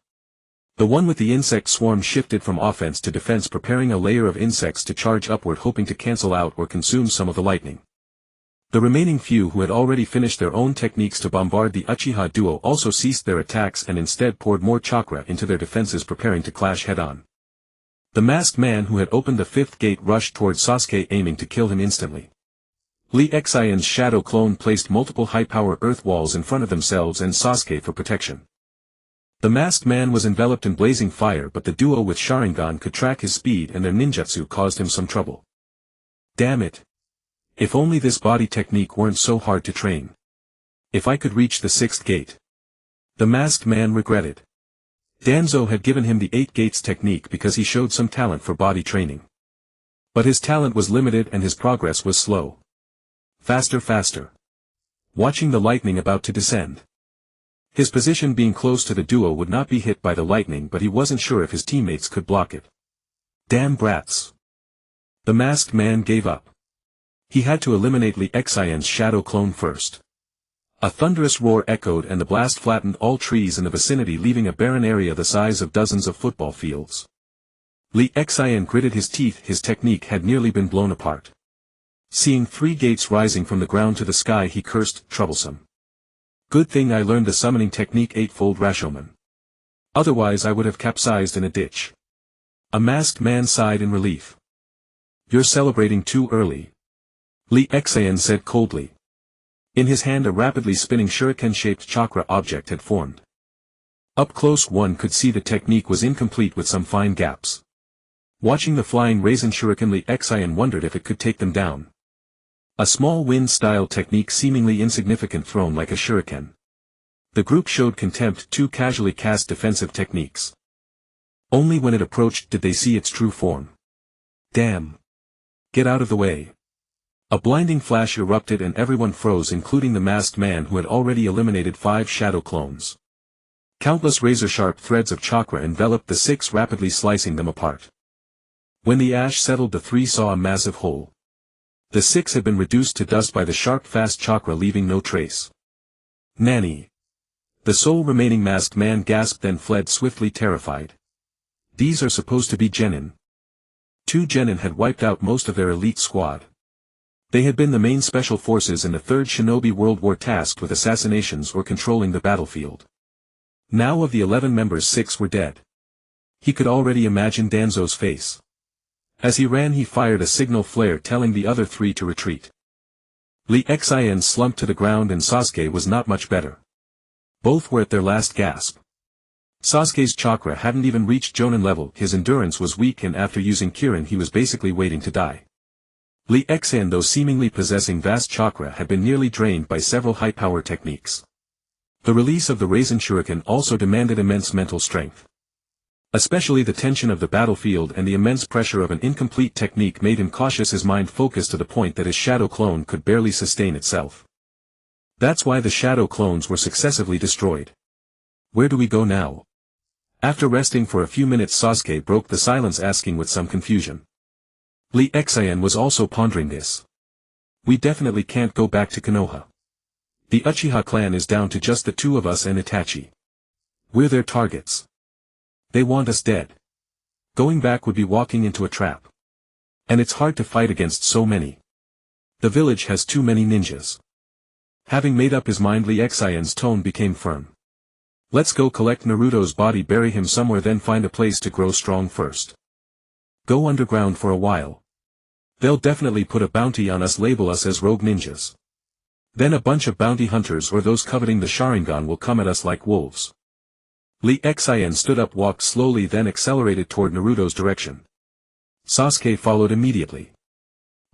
The one with the insect swarm shifted from offense to defense, preparing a layer of insects to charge upward, hoping to cancel out or consume some of the lightning. The remaining few, who had already finished their own techniques to bombard the Uchiha duo, also ceased their attacks and instead poured more chakra into their defenses, preparing to clash head-on. The masked man who had opened the fifth gate rushed towards Sasuke, aiming to kill him instantly. Lee Xian's shadow clone placed multiple high-power earth walls in front of themselves and Sasuke for protection. The masked man was enveloped in blazing fire, but the duo with Sharingan could track his speed and their ninjutsu caused him some trouble. Damn it! If only this body technique weren't so hard to train. If I could reach the sixth gate. The masked man regretted. Danzo had given him the 8 gates technique because he showed some talent for body training. But his talent was limited and his progress was slow. Faster, faster. Watching the lightning about to descend. His position being close to the duo would not be hit by the lightning, but he wasn't sure if his teammates could block it. Damn brats. The masked man gave up. He had to eliminate Lee Xian's shadow clone first. A thunderous roar echoed and the blast flattened all trees in the vicinity, leaving a barren area the size of dozens of football fields. Lee Xian gritted his teeth. His technique had nearly been blown apart. Seeing 3 gates rising from the ground to the sky, he cursed, troublesome. Good thing I learned the summoning technique 8-fold Rashomon. Otherwise I would have capsized in a ditch. A masked man sighed in relief. You're celebrating too early. Lee Xian said coldly. In his hand a rapidly spinning shuriken-shaped chakra object had formed. Up close one could see the technique was incomplete with some fine gaps. Watching the flying Raisin Shuriken, Lee Xian wondered if it could take them down. A small wind-style technique seemingly insignificant thrown like a shuriken. The group showed contempt. 2 casually cast defensive techniques. Only when it approached did they see its true form. Damn. Get out of the way. A blinding flash erupted and everyone froze, including the masked man who had already eliminated 5 shadow clones. Countless razor-sharp threads of chakra enveloped the 6, rapidly slicing them apart. When the ash settled, the 3 saw a massive hole. The 6 had been reduced to dust by the sharp fast chakra, leaving no trace. Nanny. The sole remaining masked man gasped, then fled swiftly, terrified. These are supposed to be genin. 2 genin had wiped out most of their elite squad. They had been the main special forces in the 3rd Shinobi World War, tasked with assassinations or controlling the battlefield. Now of the 11 members, 6 were dead. He could already imagine Danzo's face. As he ran he fired a signal flare telling the other 3 to retreat. Lee Xian slumped to the ground and Sasuke was not much better. Both were at their last gasp. Sasuke's chakra hadn't even reached Jonin level, his endurance was weak, and after using Kirin he was basically waiting to die. Lee Xan, though seemingly possessing vast chakra, had been nearly drained by several high-power techniques. The release of the Raisin Shuriken also demanded immense mental strength. Especially the tension of the battlefield and the immense pressure of an incomplete technique made him cautious, his mind focused to the point that his shadow clone could barely sustain itself. That's why the shadow clones were successively destroyed. Where do we go now? After resting for a few minutes, Sasuke broke the silence, asking with some confusion. Lee Xian was also pondering this. We definitely can't go back to Konoha. The Uchiha clan is down to just the two of us and Itachi. We're their targets. They want us dead. Going back would be walking into a trap. And it's hard to fight against so many. The village has too many ninjas. Having made up his mind, Lee Xian's tone became firm. Let's go collect Naruto's body, bury him somewhere, then find a place to grow strong first. Go underground for a while. They'll definitely put a bounty on us, label us as rogue ninjas. Then a bunch of bounty hunters or those coveting the Sharingan will come at us like wolves. Lee Xian stood up, walked slowly, then accelerated toward Naruto's direction. Sasuke followed immediately.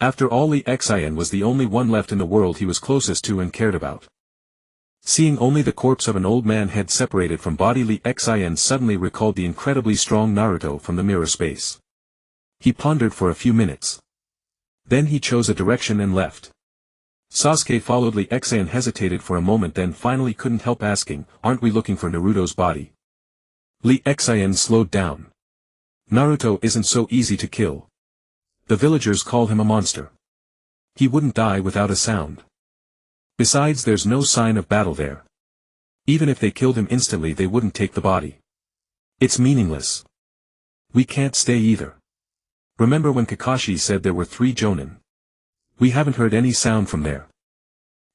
After all, Lee Xian was the only one left in the world he was closest to and cared about. Seeing only the corpse of an old man head separated from body, Lee Xian suddenly recalled the incredibly strong Naruto from the mirror space. He pondered for a few minutes. Then he chose a direction and left. Sasuke followed. Lee Xian hesitated for a moment, then finally couldn't help asking, "Aren't we looking for Naruto's body?" Lee Xian slowed down. Naruto isn't so easy to kill. The villagers call him a monster. He wouldn't die without a sound. Besides, there's no sign of battle there. Even if they killed him instantly, they wouldn't take the body. It's meaningless. We can't stay either. Remember when Kakashi said there were 3 Jonin? We haven't heard any sound from there.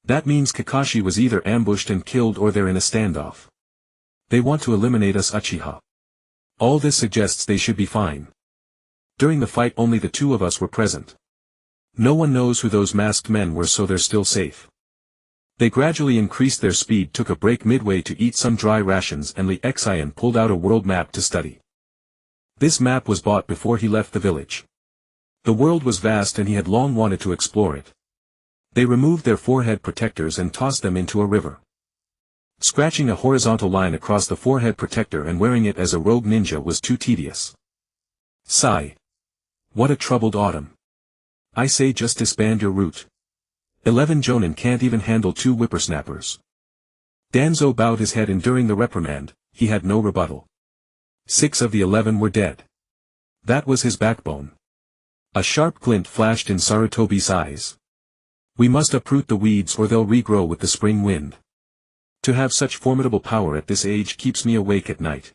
That means Kakashi was either ambushed and killed or they're in a standoff. They want to eliminate us Uchiha. All this suggests they should be fine. During the fight only the two of us were present. No one knows who those masked men were, so they're still safe. They gradually increased their speed, took a break midway to eat some dry rations, and Lee Xian pulled out a world map to study. This map was bought before he left the village. The world was vast and he had long wanted to explore it. They removed their forehead protectors and tossed them into a river. Scratching a horizontal line across the forehead protector and wearing it as a rogue ninja was too tedious. Sigh. What a troubled autumn. I say, just disband your route. 11 Jonin can't even handle 2 whippersnappers. Danzo bowed his head, enduring the reprimand. He had no rebuttal. 6 of the 11 were dead. That was his backbone. A sharp glint flashed in Sarutobi's eyes. We must uproot the weeds or they'll regrow with the spring wind. To have such formidable power at this age keeps me awake at night.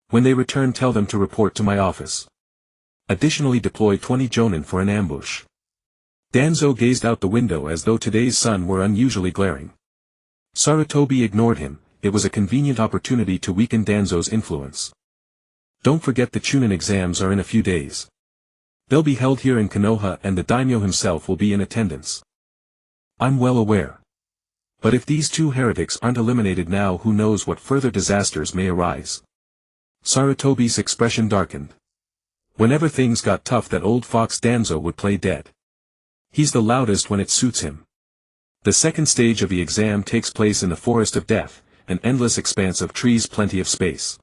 When they return, tell them to report to my office. Additionally, deploy 20 Jonin for an ambush. Danzo gazed out the window as though today's sun were unusually glaring. Sarutobi ignored him. It was a convenient opportunity to weaken Danzo's influence. Don't forget the Chunin exams are in a few days. They'll be held here in Konoha and the daimyo himself will be in attendance. I'm well aware. But if these 2 heretics aren't eliminated now, who knows what further disasters may arise. Sarutobi's expression darkened. Whenever things got tough, that old fox Danzo would play dead. He's the loudest when it suits him. The second stage of the exam takes place in the Forest of Death, an endless expanse of trees, plenty of space.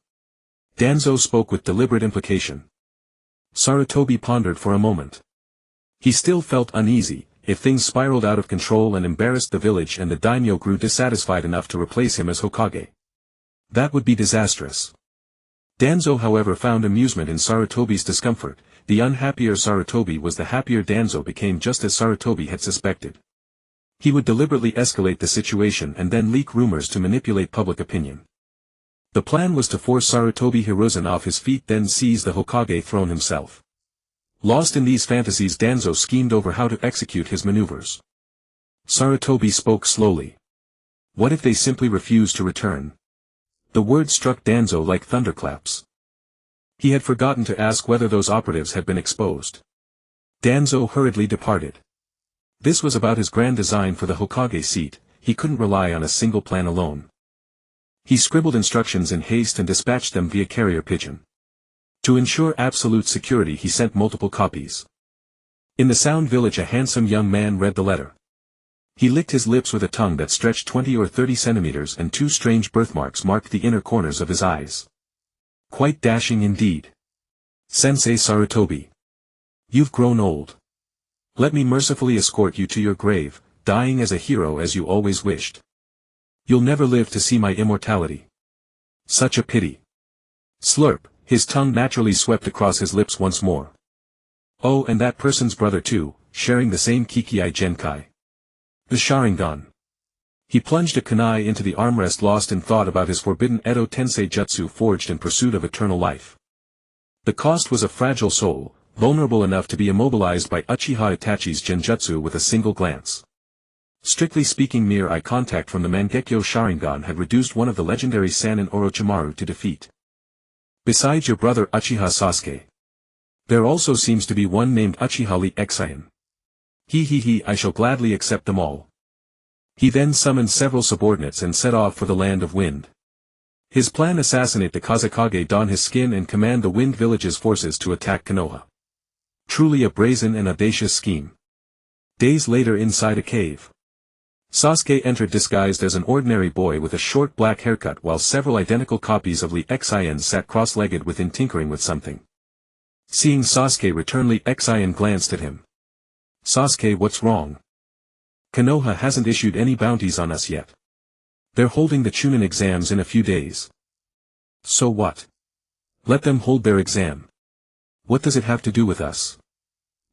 Danzo spoke with deliberate implication. Sarutobi pondered for a moment. He still felt uneasy. If things spiraled out of control and embarrassed the village and the daimyo grew dissatisfied enough to replace him as Hokage, that would be disastrous. Danzo, however, found amusement in Sarutobi's discomfort. The unhappier Sarutobi was, the happier Danzo became, just as Sarutobi had suspected. He would deliberately escalate the situation and then leak rumors to manipulate public opinion. The plan was to force Sarutobi Hiruzen off his feet, then seize the Hokage throne himself. Lost in these fantasies, Danzo schemed over how to execute his maneuvers. Sarutobi spoke slowly. What if they simply refused to return? The words struck Danzo like thunderclaps. He had forgotten to ask whether those operatives had been exposed. Danzo hurriedly departed. This was about his grand design for the Hokage seat. He couldn't rely on a single plan alone. He scribbled instructions in haste and dispatched them via carrier pigeon. To ensure absolute security he sent multiple copies. In the Sound Village a handsome young man read the letter. He licked his lips with a tongue that stretched 20 or 30 centimeters and two strange birthmarks marked the inner corners of his eyes. Quite dashing indeed. Sensei Sarutobi. You've grown old. Let me mercifully escort you to your grave, dying as a hero as you always wished. You'll never live to see my immortality. Such a pity. Slurp, his tongue naturally swept across his lips once more. Oh, and that person's brother too, sharing the same Kikei Genkai. The Sharingan. He plunged a kunai into the armrest lost in thought about his forbidden Edo Tensei Jutsu forged in pursuit of eternal life. The cost was a fragile soul, vulnerable enough to be immobilized by Uchiha Itachi's genjutsu with a single glance. Strictly speaking, mere eye contact from the Mangekyo Sharingan had reduced one of the legendary Sannin Orochimaru to defeat. Besides your brother Uchiha Sasuke. There also seems to be one named Uchiha Lee Exian. I shall gladly accept them all. He then summoned several subordinates and set off for the land of wind. His plan: assassinate the Kazekage, don his skin and command the Wind Village's forces to attack Konoha. Truly a brazen and audacious scheme. Days later, inside a cave. Sasuke entered disguised as an ordinary boy with a short black haircut while several identical copies of Lee Exian sat cross-legged within tinkering with something. Seeing Sasuke return, Lee Exian glanced at him. Sasuke, what's wrong? Konoha hasn't issued any bounties on us yet. They're holding the Chunin exams in a few days. So what? Let them hold their exam. What does it have to do with us?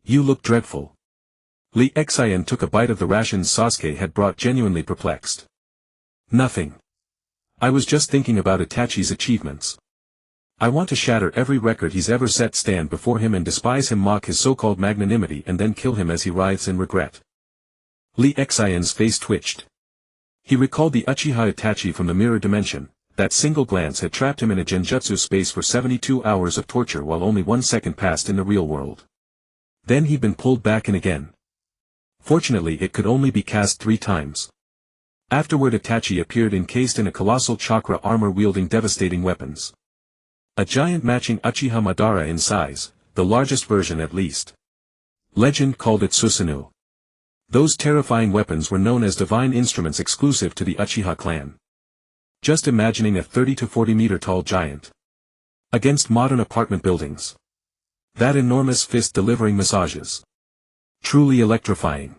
You look dreadful. Lee Exian took a bite of the rations Sasuke had brought, genuinely perplexed. Nothing. I was just thinking about Itachi's achievements. I want to shatter every record he's ever set, stand before him and despise him, mock his so-called magnanimity and then kill him as he writhes in regret. Lee Exian's face twitched. He recalled the Uchiha Itachi from the mirror dimension. That single glance had trapped him in a genjutsu space for 72 hours of torture while only 1 second passed in the real world. Then he'd been pulled back in again. Fortunately it could only be cast 3 times. Afterward Itachi appeared encased in a colossal chakra armor wielding devastating weapons. A giant matching Uchiha Madara in size, the largest version at least. Legend called it Susanoo. Those terrifying weapons were known as divine instruments exclusive to the Uchiha clan. Just imagining a 30 to 40 meter tall giant against modern apartment buildings. That enormous fist delivering massages. Truly electrifying.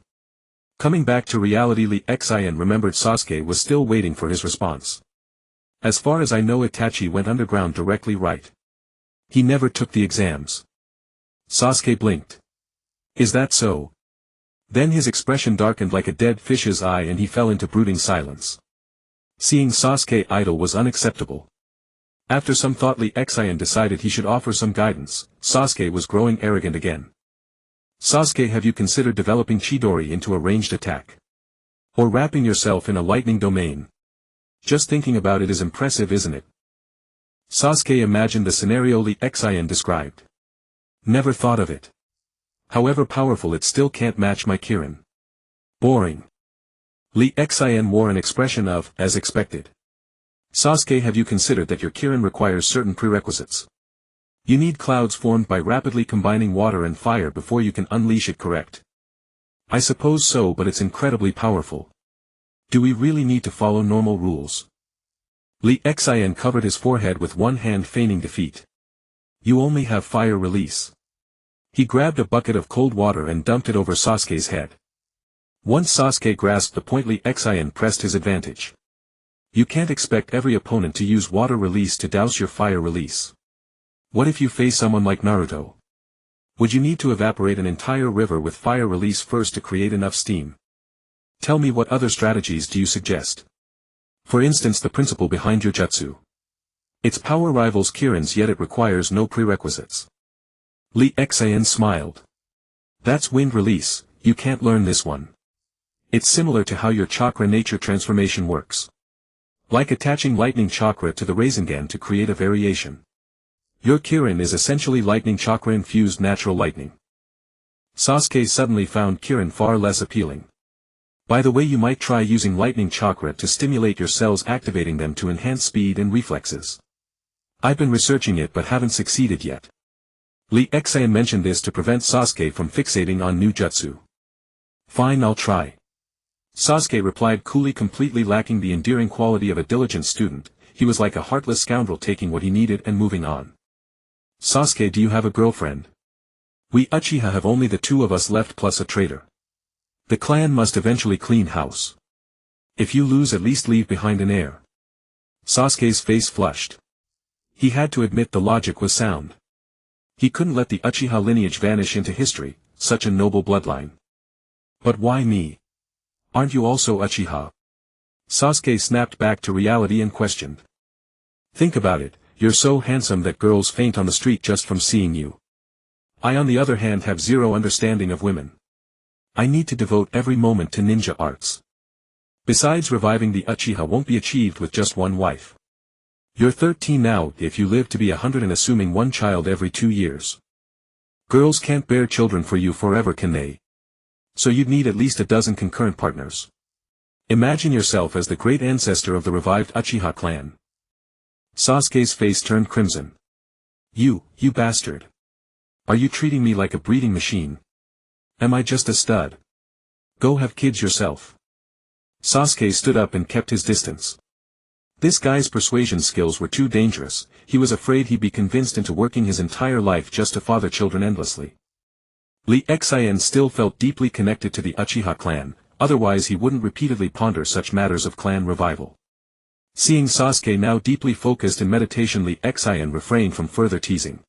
Coming back to reality, Lee Exian remembered Sasuke was still waiting for his response. As far as I know, Itachi went underground directly, right? He never took the exams. Sasuke blinked. Is that so? Then his expression darkened like a dead fish's eye and he fell into brooding silence. Seeing Sasuke idle was unacceptable. After some thought, Lee Exian decided he should offer some guidance. Sasuke was growing arrogant again. Sasuke, have you considered developing Chidori into a ranged attack? Or wrapping yourself in a lightning domain? Just thinking about it is impressive, isn't it? Sasuke imagined the scenario Lee Exian described. Never thought of it. However powerful, it still can't match my Kirin. Boring. Lee Exian wore an expression of, as expected. Sasuke, have you considered that your Kirin requires certain prerequisites? You need clouds formed by rapidly combining water and fire before you can unleash it, correct? I suppose so, but it's incredibly powerful. Do we really need to follow normal rules? Lee Exian covered his forehead with one hand, feigning defeat. You only have fire release. He grabbed a bucket of cold water and dumped it over Sasuke's head. Once Sasuke grasped the point, Lee Exian pressed his advantage. You can't expect every opponent to use water release to douse your fire release. What if you face someone like Naruto? Would you need to evaporate an entire river with fire release first to create enough steam? Tell me, what other strategies do you suggest? For instance, the principle behind your jutsu. Its power rivals Kirin's, yet it requires no prerequisites. Lee Exian smiled. That's wind release, you can't learn this one. It's similar to how your chakra nature transformation works. Like attaching lightning chakra to the Rinnegan to create a variation. Your Kirin is essentially lightning chakra infused natural lightning. Sasuke suddenly found Kirin far less appealing. By the way, you might try using lightning chakra to stimulate your cells, activating them to enhance speed and reflexes. I've been researching it but haven't succeeded yet. Lee Xian mentioned this to prevent Sasuke from fixating on new jutsu. Fine, I'll try. Sasuke replied coolly, completely lacking the endearing quality of a diligent student. He was like a heartless scoundrel, taking what he needed and moving on. Sasuke, do you have a girlfriend? We Uchiha have only the two of us left plus a traitor. The clan must eventually clean house. If you lose, at least leave behind an heir. Sasuke's face flushed. He had to admit the logic was sound. He couldn't let the Uchiha lineage vanish into history, such a noble bloodline. But why me? Aren't you also Uchiha? Sasuke snapped back to reality and questioned. Think about it, you're so handsome that girls faint on the street just from seeing you. I on the other hand have zero understanding of women. I need to devote every moment to ninja arts. Besides, reviving the Uchiha won't be achieved with just one wife. You're 13 now, if you live to be 100 and assuming one child every 2 years. Girls can't bear children for you forever, can they? So you'd need at least a dozen concurrent partners. Imagine yourself as the great ancestor of the revived Uchiha clan. Sasuke's face turned crimson. You bastard. Are you treating me like a breeding machine? Am I just a stud? Go have kids yourself. Sasuke stood up and kept his distance. This guy's persuasion skills were too dangerous. He was afraid he'd be convinced into working his entire life just to father children endlessly. Lee Xian still felt deeply connected to the Uchiha clan, otherwise he wouldn't repeatedly ponder such matters of clan revival. Seeing Sasuke now deeply focused in meditation, Lee Xian refrained from further teasing.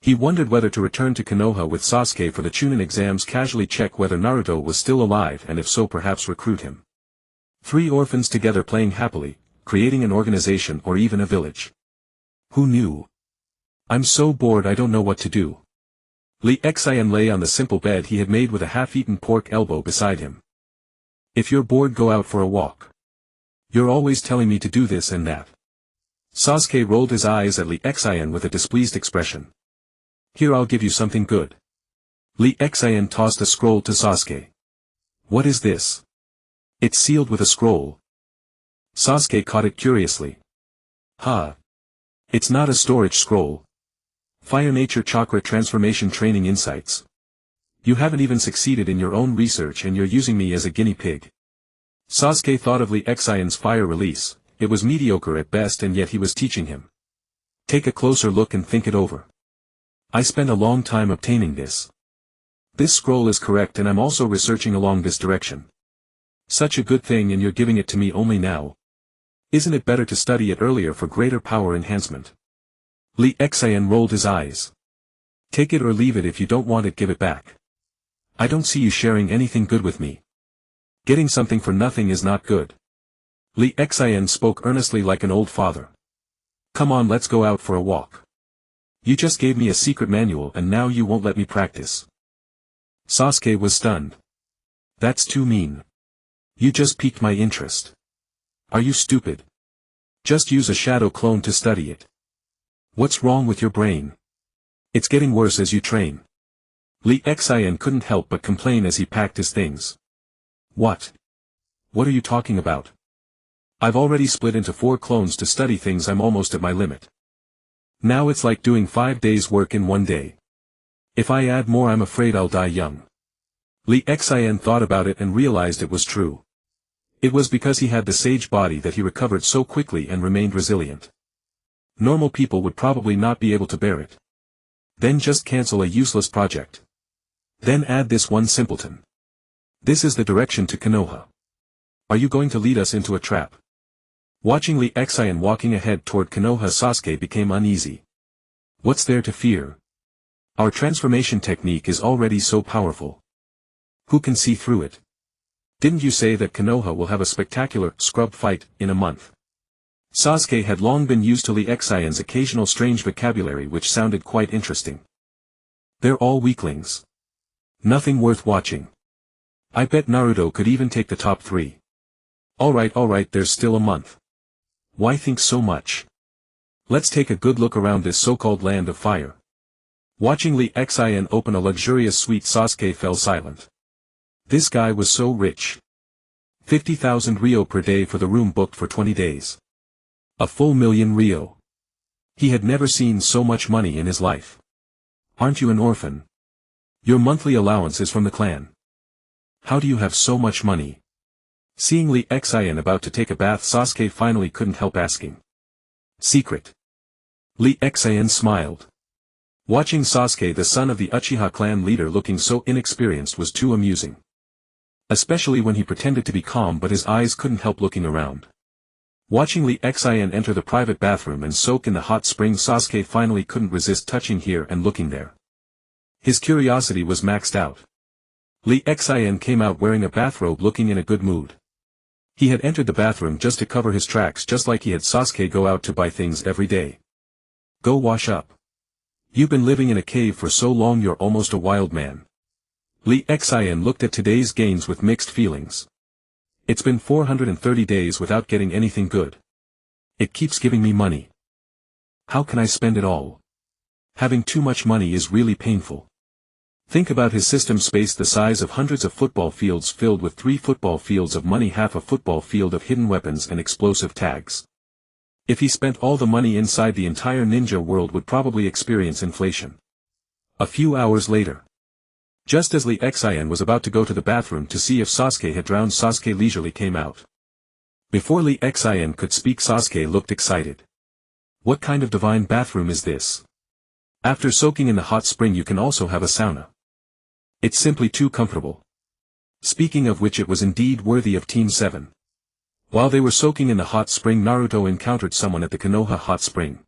He wondered whether to return to Konoha with Sasuke for the Chunin exams, casually check whether Naruto was still alive, and if so, perhaps recruit him. 3 orphans together playing happily, creating an organization or even a village. Who knew? I'm so bored I don't know what to do. Lee Xian lay on the simple bed he had made with a half-eaten pork elbow beside him. If you're bored, go out for a walk. You're always telling me to do this and that. Sasuke rolled his eyes at Lee Xian with a displeased expression. Here, I'll give you something good. Lee Xian tossed a scroll to Sasuke. What is this? It's sealed with a scroll. Sasuke caught it curiously. Huh. It's not a storage scroll. Fire Nature Chakra Transformation Training Insights. You haven't even succeeded in your own research and you're using me as a guinea pig. Sasuke thought of Lee Xian's fire release. It was mediocre at best, and yet he was teaching him. Take a closer look and think it over. I spent a long time obtaining this. This scroll is correct, and I'm also researching along this direction. Such a good thing, and you're giving it to me only now. Isn't it better to study it earlier for greater power enhancement? Lee Xian rolled his eyes. Take it or leave it. If you don't want it, give it back. I don't see you sharing anything good with me. Getting something for nothing is not good. Lee Xian spoke earnestly like an old father. Come on, let's go out for a walk. You just gave me a secret manual and now you won't let me practice. Sasuke was stunned. That's too mean. You just piqued my interest. Are you stupid? Just use a shadow clone to study it. What's wrong with your brain? It's getting worse as you train. Lee Xian couldn't help but complain as he packed his things. What? What are you talking about? I've already split into 4 clones to study things. I'm almost at my limit. Now it's like doing 5 days' work in 1 day. If I add more, I'm afraid I'll die young. Lee Xian thought about it and realized it was true. It was because he had the sage body that he recovered so quickly and remained resilient. Normal people would probably not be able to bear it. Then just cancel a useless project. Then add this one simpleton. This is the direction to Konoha. Are you going to lead us into a trap? Watching Lee Xian walking ahead toward Konoha, Sasuke became uneasy. What's there to fear? Our transformation technique is already so powerful. Who can see through it? Didn't you say that Konoha will have a spectacular scrub fight in a month? Sasuke had long been used to Lee Xian's occasional strange vocabulary, which sounded quite interesting. They're all weaklings. Nothing worth watching. I bet Naruto could even take the top 3. Alright, there's still a month. Why think so much? Let's take a good look around this so-called land of fire. Watching Lee Xian open a luxurious suite, Sasuke fell silent. This guy was so rich. 50,000 Ryo per day for the room booked for 20 days. A full million Ryo. He had never seen so much money in his life. Aren't you an orphan? Your monthly allowance is from the clan. How do you have so much money? Seeing Lee Xian about to take a bath, Sasuke finally couldn't help asking. Secret. Lee Xian smiled. Watching Sasuke, the son of the Uchiha clan leader, looking so inexperienced was too amusing. Especially when he pretended to be calm but his eyes couldn't help looking around. Watching Lee Xian enter the private bathroom and soak in the hot spring, Sasuke finally couldn't resist touching here and looking there. His curiosity was maxed out. Lee Xian came out wearing a bathrobe, looking in a good mood. He had entered the bathroom just to cover his tracks, just like he had Sasuke go out to buy things every day. Go wash up. You've been living in a cave for so long, you're almost a wild man. Lee Xian looked at today's gains with mixed feelings. It's been 430 days without getting anything good. It keeps giving me money. How can I spend it all? Having too much money is really painful. Think about his system space, the size of hundreds of football fields filled with 3 football fields of money, half a football field of hidden weapons and explosive tags. If he spent all the money inside, the entire ninja world would probably experience inflation. A few hours later. Just as Lee Xian was about to go to the bathroom to see if Sasuke had drowned, Sasuke leisurely came out. Before Lee Xian could speak, Sasuke looked excited. What kind of divine bathroom is this? After soaking in the hot spring you can also have a sauna. It's simply too comfortable. Speaking of which, it was indeed worthy of Team 7. While they were soaking in the hot spring, Naruto encountered someone at the Konoha hot spring.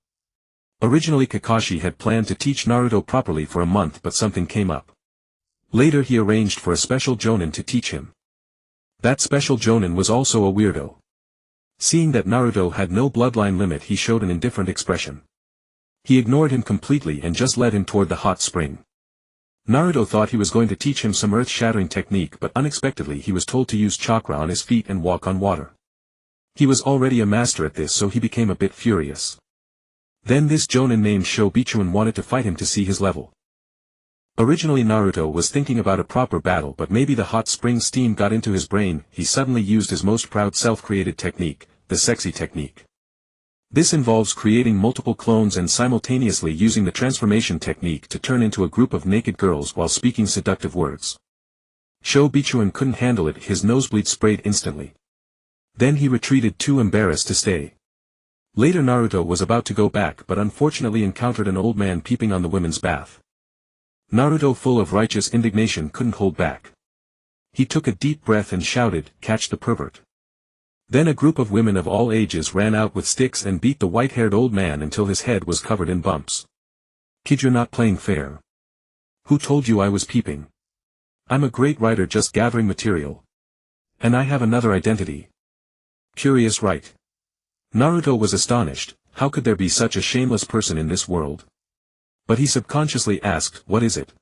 Originally Kakashi had planned to teach Naruto properly for a month, but something came up. Later he arranged for a special jonin to teach him. That special jonin was also a weirdo. Seeing that Naruto had no bloodline limit, he showed an indifferent expression. He ignored him completely and just led him toward the hot spring. Naruto thought he was going to teach him some earth-shattering technique, but unexpectedly he was told to use chakra on his feet and walk on water. He was already a master at this, so he became a bit furious. Then this jonin named Shobichuan wanted to fight him to see his level. Originally Naruto was thinking about a proper battle, but maybe the hot spring steam got into his brain. He suddenly used his most proud self-created technique, the sexy technique. This involves creating multiple clones and simultaneously using the transformation technique to turn into a group of naked girls while speaking seductive words. Shobichuan couldn't handle it, his nosebleed sprayed instantly. Then he retreated, too embarrassed to stay. Later Naruto was about to go back, but unfortunately encountered an old man peeping on the women's bath. Naruto, full of righteous indignation, couldn't hold back. He took a deep breath and shouted, "Catch the pervert." Then a group of women of all ages ran out with sticks and beat the white-haired old man until his head was covered in bumps. "Kid, you're not playing fair. Who told you I was peeping? I'm a great writer just gathering material. And I have another identity." Curious, right? Naruto was astonished. How could there be such a shameless person in this world? But he subconsciously asked, "What is it?"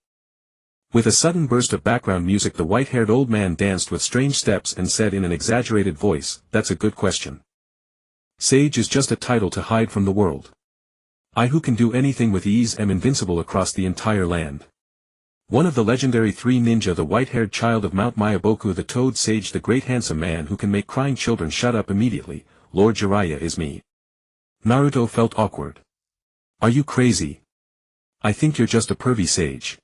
With a sudden burst of background music, the white-haired old man danced with strange steps and said in an exaggerated voice, "That's a good question. Sage is just a title to hide from the world. I, who can do anything with ease, am invincible across the entire land. One of the legendary 3 ninja, the white-haired child of Mount Myaboku, the Toad Sage, the great handsome man who can make crying children shut up immediately, Lord Jiraiya is me." Naruto felt awkward. "Are you crazy? I think you're just a pervy sage."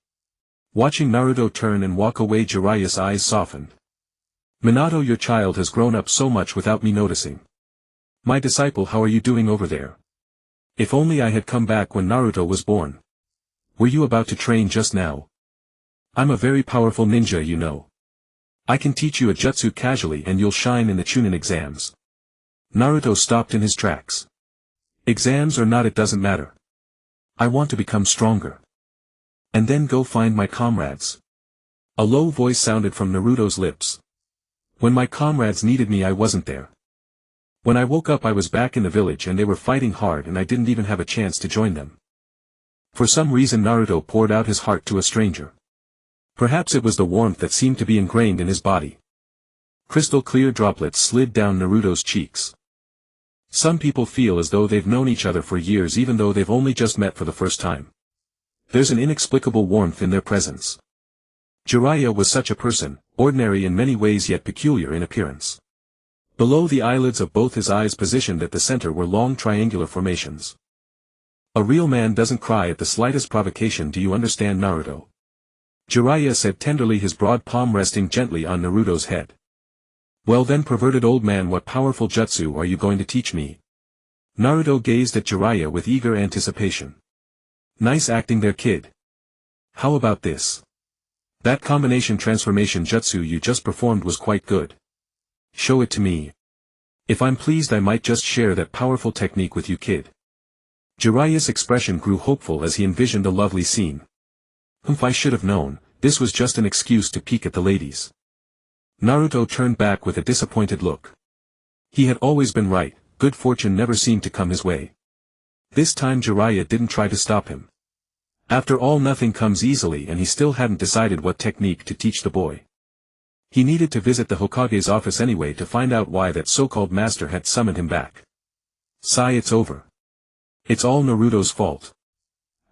Watching Naruto turn and walk away, Jiraiya's eyes softened. "Minato, your child has grown up so much without me noticing. My disciple, how are you doing over there? If only I had come back when Naruto was born. Were you about to train just now? I'm a very powerful ninja, you know. I can teach you a jutsu casually and you'll shine in the Chunin exams." Naruto stopped in his tracks. "Exams or not, it doesn't matter. I want to become stronger. And then go find my comrades." A low voice sounded from Naruto's lips. "When my comrades needed me, I wasn't there. When I woke up, I was back in the village and they were fighting hard and I didn't even have a chance to join them." For some reason Naruto poured out his heart to a stranger. Perhaps it was the warmth that seemed to be ingrained in his body. Crystal clear droplets slid down Naruto's cheeks. Some people feel as though they've known each other for years even though they've only just met for the first time. There's an inexplicable warmth in their presence. Jiraiya was such a person, ordinary in many ways yet peculiar in appearance. Below the eyelids of both his eyes positioned at the center were long triangular formations. A real man doesn't cry at the slightest provocation, do you understand, Naruto? Jiraiya said tenderly, his broad palm resting gently on Naruto's head. Well then, perverted old man, what powerful jutsu are you going to teach me? Naruto gazed at Jiraiya with eager anticipation. Nice acting there, kid. How about this? That combination transformation jutsu you just performed was quite good. Show it to me. If I'm pleased, I might just share that powerful technique with you, kid. Jiraiya's expression grew hopeful as he envisioned a lovely scene. I should have known, this was just an excuse to peek at the ladies. Naruto turned back with a disappointed look. He had always been right, good fortune never seemed to come his way. This time Jiraiya didn't try to stop him. After all, nothing comes easily, and he still hadn't decided what technique to teach the boy. He needed to visit the Hokage's office anyway to find out why that so-called master had summoned him back. Sigh, it's over. It's all Naruto's fault.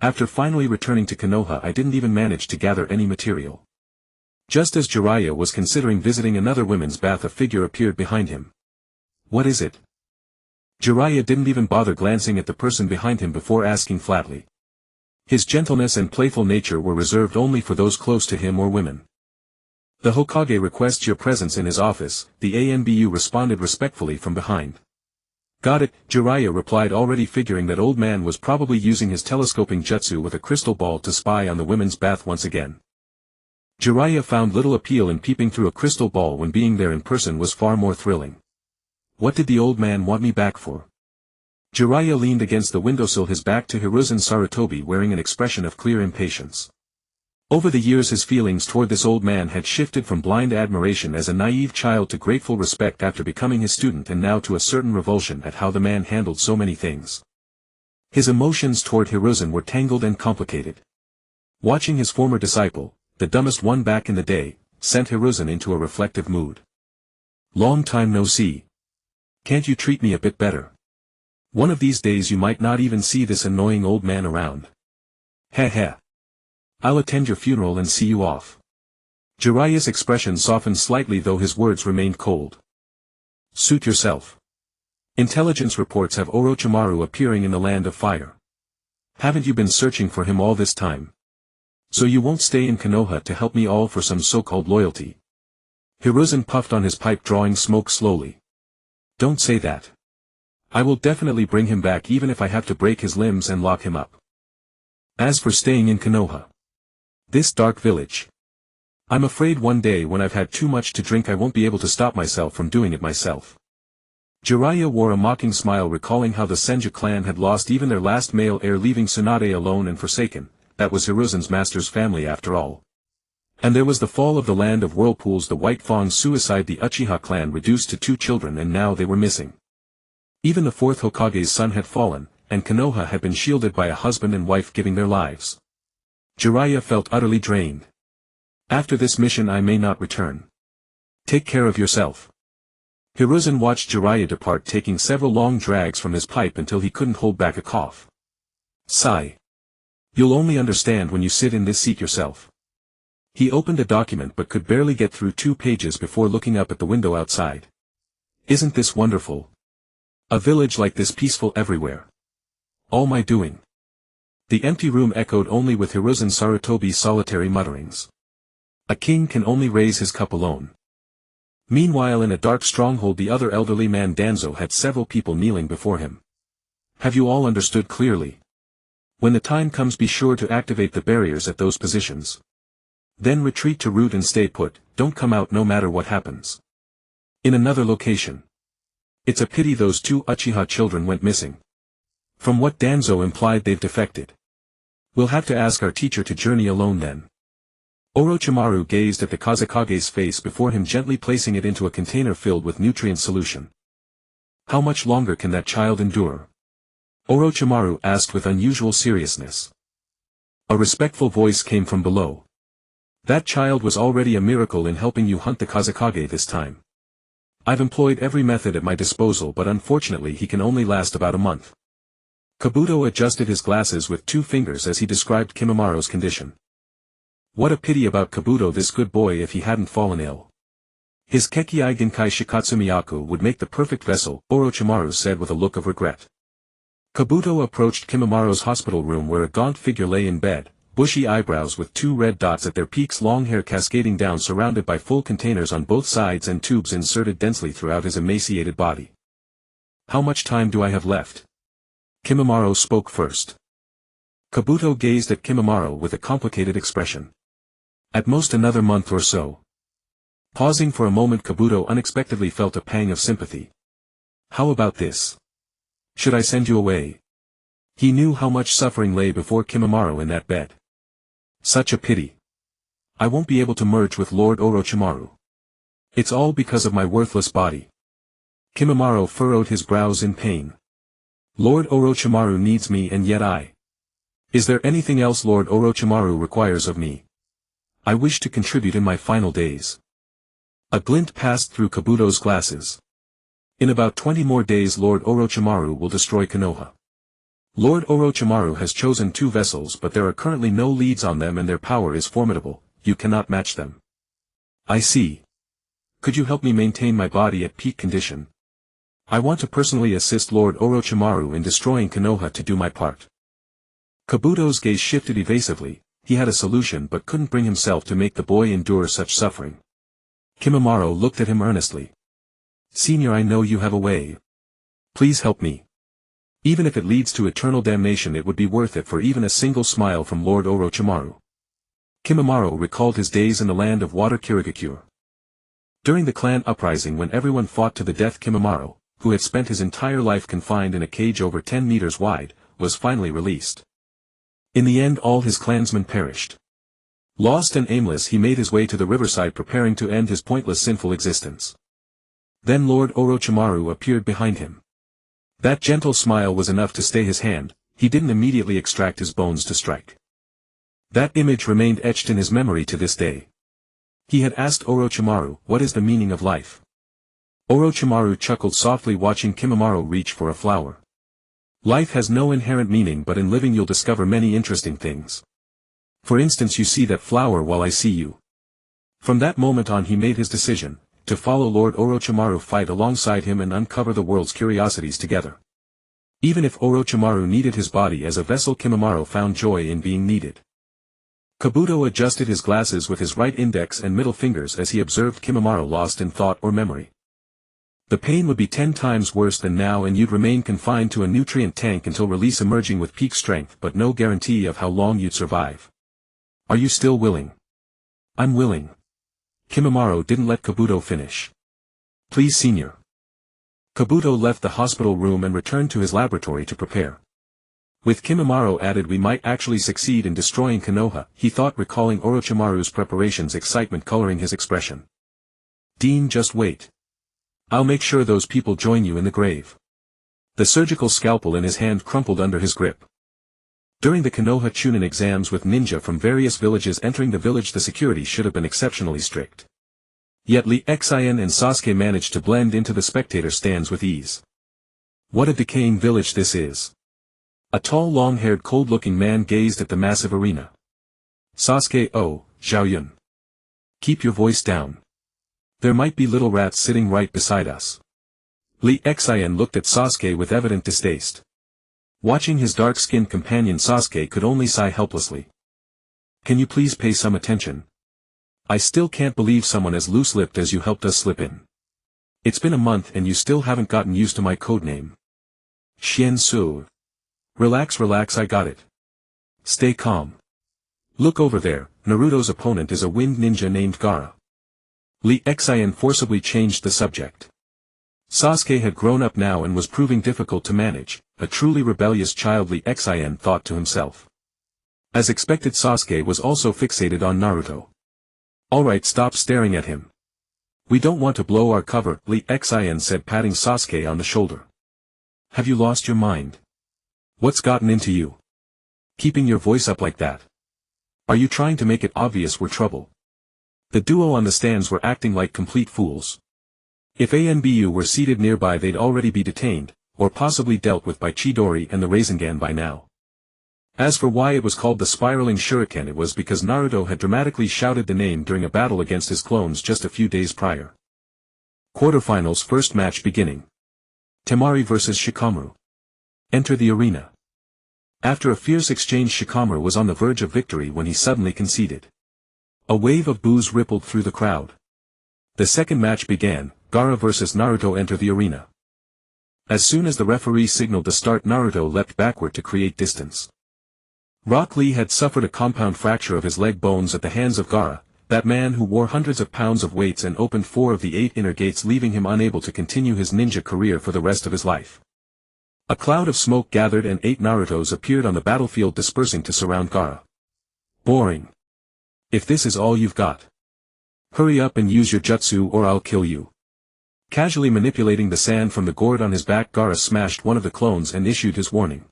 After finally returning to Konoha, I didn't even manage to gather any material. Just as Jiraiya was considering visiting another women's bath, a figure appeared behind him. What is it? Jiraiya didn't even bother glancing at the person behind him before asking flatly. His gentleness and playful nature were reserved only for those close to him or women. The Hokage requests your presence in his office, the ANBU responded respectfully from behind. Got it, Jiraiya replied, already figuring that old man was probably using his telescoping jutsu with a crystal ball to spy on the women's bath once again. Jiraiya found little appeal in peeping through a crystal ball when being there in person was far more thrilling. What did the old man want me back for? Jiraiya leaned against the windowsill, his back to Hiruzen Sarutobi, wearing an expression of clear impatience. Over the years his feelings toward this old man had shifted from blind admiration as a naive child to grateful respect after becoming his student, and now to a certain revulsion at how the man handled so many things. His emotions toward Hiruzen were tangled and complicated. Watching his former disciple, the dumbest one back in the day, sent Hiruzen into a reflective mood. Long time no see. Can't you treat me a bit better? One of these days you might not even see this annoying old man around. Heh heh. I'll attend your funeral and see you off. Jiraiya's expression softened slightly, though his words remained cold. Suit yourself. Intelligence reports have Orochimaru appearing in the Land of Fire. Haven't you been searching for him all this time? So you won't stay in Konoha to help me all for some so-called loyalty? Hiruzen puffed on his pipe, drawing smoke slowly. Don't say that. I will definitely bring him back, even if I have to break his limbs and lock him up. As for staying in Konoha, this dark village, I'm afraid one day when I've had too much to drink I won't be able to stop myself from doing it myself. Jiraiya wore a mocking smile, recalling how the Senju clan had lost even their last male heir, leaving Tsunade alone and forsaken. That was Hiruzen's master's family after all. And there was the fall of the Land of Whirlpools, the White Fang's suicide, the Uchiha clan reduced to 2 children, and now they were missing. Even the 4th Hokage's son had fallen, and Konoha had been shielded by a husband and wife giving their lives. Jiraiya felt utterly drained. After this mission I may not return. Take care of yourself. Hiruzen watched Jiraiya depart, taking several long drags from his pipe until he couldn't hold back a cough. Sigh. You'll only understand when you sit in this seat yourself. He opened a document but could barely get through 2 pages before looking up at the window outside. Isn't this wonderful? A village like this, peaceful everywhere. All my doing. The empty room echoed only with Hiruzen Sarutobi's solitary mutterings. A king can only raise his cup alone. Meanwhile, in a dark stronghold, the other elderly man Danzo had several people kneeling before him. Have you all understood clearly? When the time comes, be sure to activate the barriers at those positions. Then retreat to root and stay put, don't come out no matter what happens. In another location. It's a pity those 2 Uchiha children went missing. From what Danzo implied, they've defected. We'll have to ask our teacher to journey alone then. Orochimaru gazed at the Kazekage's face before him, gently placing it into a container filled with nutrient solution. How much longer can that child endure? Orochimaru asked with unusual seriousness. A respectful voice came from below. That child was already a miracle in helping you hunt the Kazekage this time. I've employed every method at my disposal, but unfortunately he can only last about a month. Kabuto adjusted his glasses with 2 fingers as he described Kimimara's condition. What a pity about Kabuto, this good boy, if he hadn't fallen ill. His Kekkei Genkai Shikatsumiyaku would make the perfect vessel, Orochimaru said with a look of regret. Kabuto approached Kimamaru's hospital room where a gaunt figure lay in bed, bushy eyebrows with two red dots at their peaks, long hair cascading down, surrounded by full containers on both sides and tubes inserted densely throughout his emaciated body. How much time do I have left? Kimamaru spoke first. Kabuto gazed at Kimamaru with a complicated expression. At most another month or so. Pausing for a moment, Kabuto unexpectedly felt a pang of sympathy. How about this? Should I send you away? He knew how much suffering lay before Kimamaru in that bed. Such a pity. I won't be able to merge with Lord Orochimaru. It's all because of my worthless body. Kimamaru furrowed his brows in pain. Lord Orochimaru needs me, and yet I. Is there anything else Lord Orochimaru requires of me? I wish to contribute in my final days. A glint passed through Kabuto's glasses. In about 20 more days Lord Orochimaru will destroy Konoha. Lord Orochimaru has chosen 2 vessels, but there are currently no leads on them and their power is formidable. You cannot match them. I see. Could you help me maintain my body at peak condition? I want to personally assist Lord Orochimaru in destroying Konoha to do my part. Kabuto's gaze shifted evasively. He had a solution but couldn't bring himself to make the boy endure such suffering. Kimamaru looked at him earnestly. Senior, I know you have a way. Please help me. Even if it leads to eternal damnation, it would be worth it for even a single smile from Lord Orochimaru. Kimamaru recalled his days in the land of water Kirigakure. During the clan uprising, when everyone fought to the death, Kimamaru, who had spent his entire life confined in a cage over 10 meters wide, was finally released. In the end all his clansmen perished. Lost and aimless, he made his way to the riverside, preparing to end his pointless sinful existence. Then Lord Orochimaru appeared behind him. That gentle smile was enough to stay his hand. He didn't immediately extract his bones to strike. That image remained etched in his memory to this day. He had asked Orochimaru, "What is the meaning of life?" Orochimaru chuckled softly, watching Kimamaru reach for a flower. Life has no inherent meaning, but in living you'll discover many interesting things. For instance, you see that flower while I see you. From that moment on he made his decision, to follow Lord Orochimaru, fight alongside him and uncover the world's curiosities together. Even if Orochimaru needed his body as a vessel, Kimamaru found joy in being needed. Kabuto adjusted his glasses with his right index and middle fingers as he observed Kimamaru lost in thought or memory. The pain would be 10 times worse than now, and you'd remain confined to a nutrient tank until release, emerging with peak strength, but no guarantee of how long you'd survive. Are you still willing? I'm willing. Kimamaru didn't let Kabuto finish. Please, senior. Kabuto left the hospital room and returned to his laboratory to prepare. With Kimamaru added, we might actually succeed in destroying Konoha, he thought, recalling Orochimaru's preparations, excitement coloring his expression. Dean, just wait. I'll make sure those people join you in the grave. The surgical scalpel in his hand crumpled under his grip. During the Konoha Chunin exams with ninja from various villages entering the village, the security should have been exceptionally strict. Yet Lee Xian and Sasuke managed to blend into the spectator stands with ease. What a decaying village this is. A tall, long-haired, cold-looking man gazed at the massive arena. Sasuke, oh, Xiaoyun. Keep your voice down. There might be little rats sitting right beside us. Lee Xian looked at Sasuke with evident distaste. Watching his dark-skinned companion, Sasuke could only sigh helplessly. Can you please pay some attention? I still can't believe someone as loose-lipped as you helped us slip in. It's been a month and you still haven't gotten used to my codename. Xian Su. Relax, I got it. Stay calm. Look over there, Naruto's opponent is a wind ninja named Gaara. Lee Xian forcibly changed the subject. Sasuke had grown up now and was proving difficult to manage, a truly rebellious child, Lee Xian thought to himself. As expected, Sasuke was also fixated on Naruto. Alright, stop staring at him. We don't want to blow our cover, Lee Xian said, patting Sasuke on the shoulder. Have you lost your mind? What's gotten into you? Keeping your voice up like that. Are you trying to make it obvious we're trouble? The duo on the stands were acting like complete fools. If ANBU were seated nearby, they'd already be detained, or possibly dealt with by Chidori and the Rinnegan by now. As for why it was called the spiraling shuriken, it was because Naruto had dramatically shouted the name during a battle against his clones just a few days prior. Quarterfinals first match beginning. Temari vs Shikamaru. Enter the arena. After a fierce exchange, Shikamaru was on the verge of victory when he suddenly conceded. A wave of boos rippled through the crowd. The second match began. Gaara vs Naruto enter the arena. As soon as the referee signaled the start, Naruto leapt backward to create distance. Rock Lee had suffered a compound fracture of his leg bones at the hands of Gaara, that man who wore hundreds of pounds of weights and opened 4 of the 8 inner gates, leaving him unable to continue his ninja career for the rest of his life. A cloud of smoke gathered and 8 Narutos appeared on the battlefield, dispersing to surround Gaara. Boring. If this is all you've got, hurry up and use your jutsu or I'll kill you. Casually manipulating the sand from the gourd on his back, Gaara smashed one of the clones and issued his warning.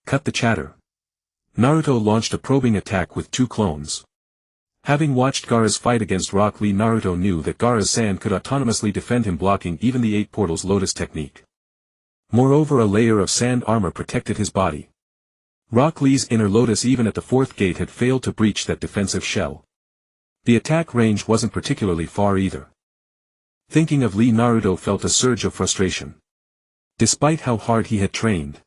Cut the chatter. Naruto launched a probing attack with 2 clones. Having watched Gaara's fight against Rock Lee, Naruto knew that Gaara's sand could autonomously defend him, blocking even the 8 portals lotus technique. Moreover, a layer of sand armor protected his body. Rock Lee's inner lotus, even at the 4th gate, had failed to breach that defensive shell. The attack range wasn't particularly far either. Thinking of Lee, Naruto felt a surge of frustration. Despite how hard he had trained,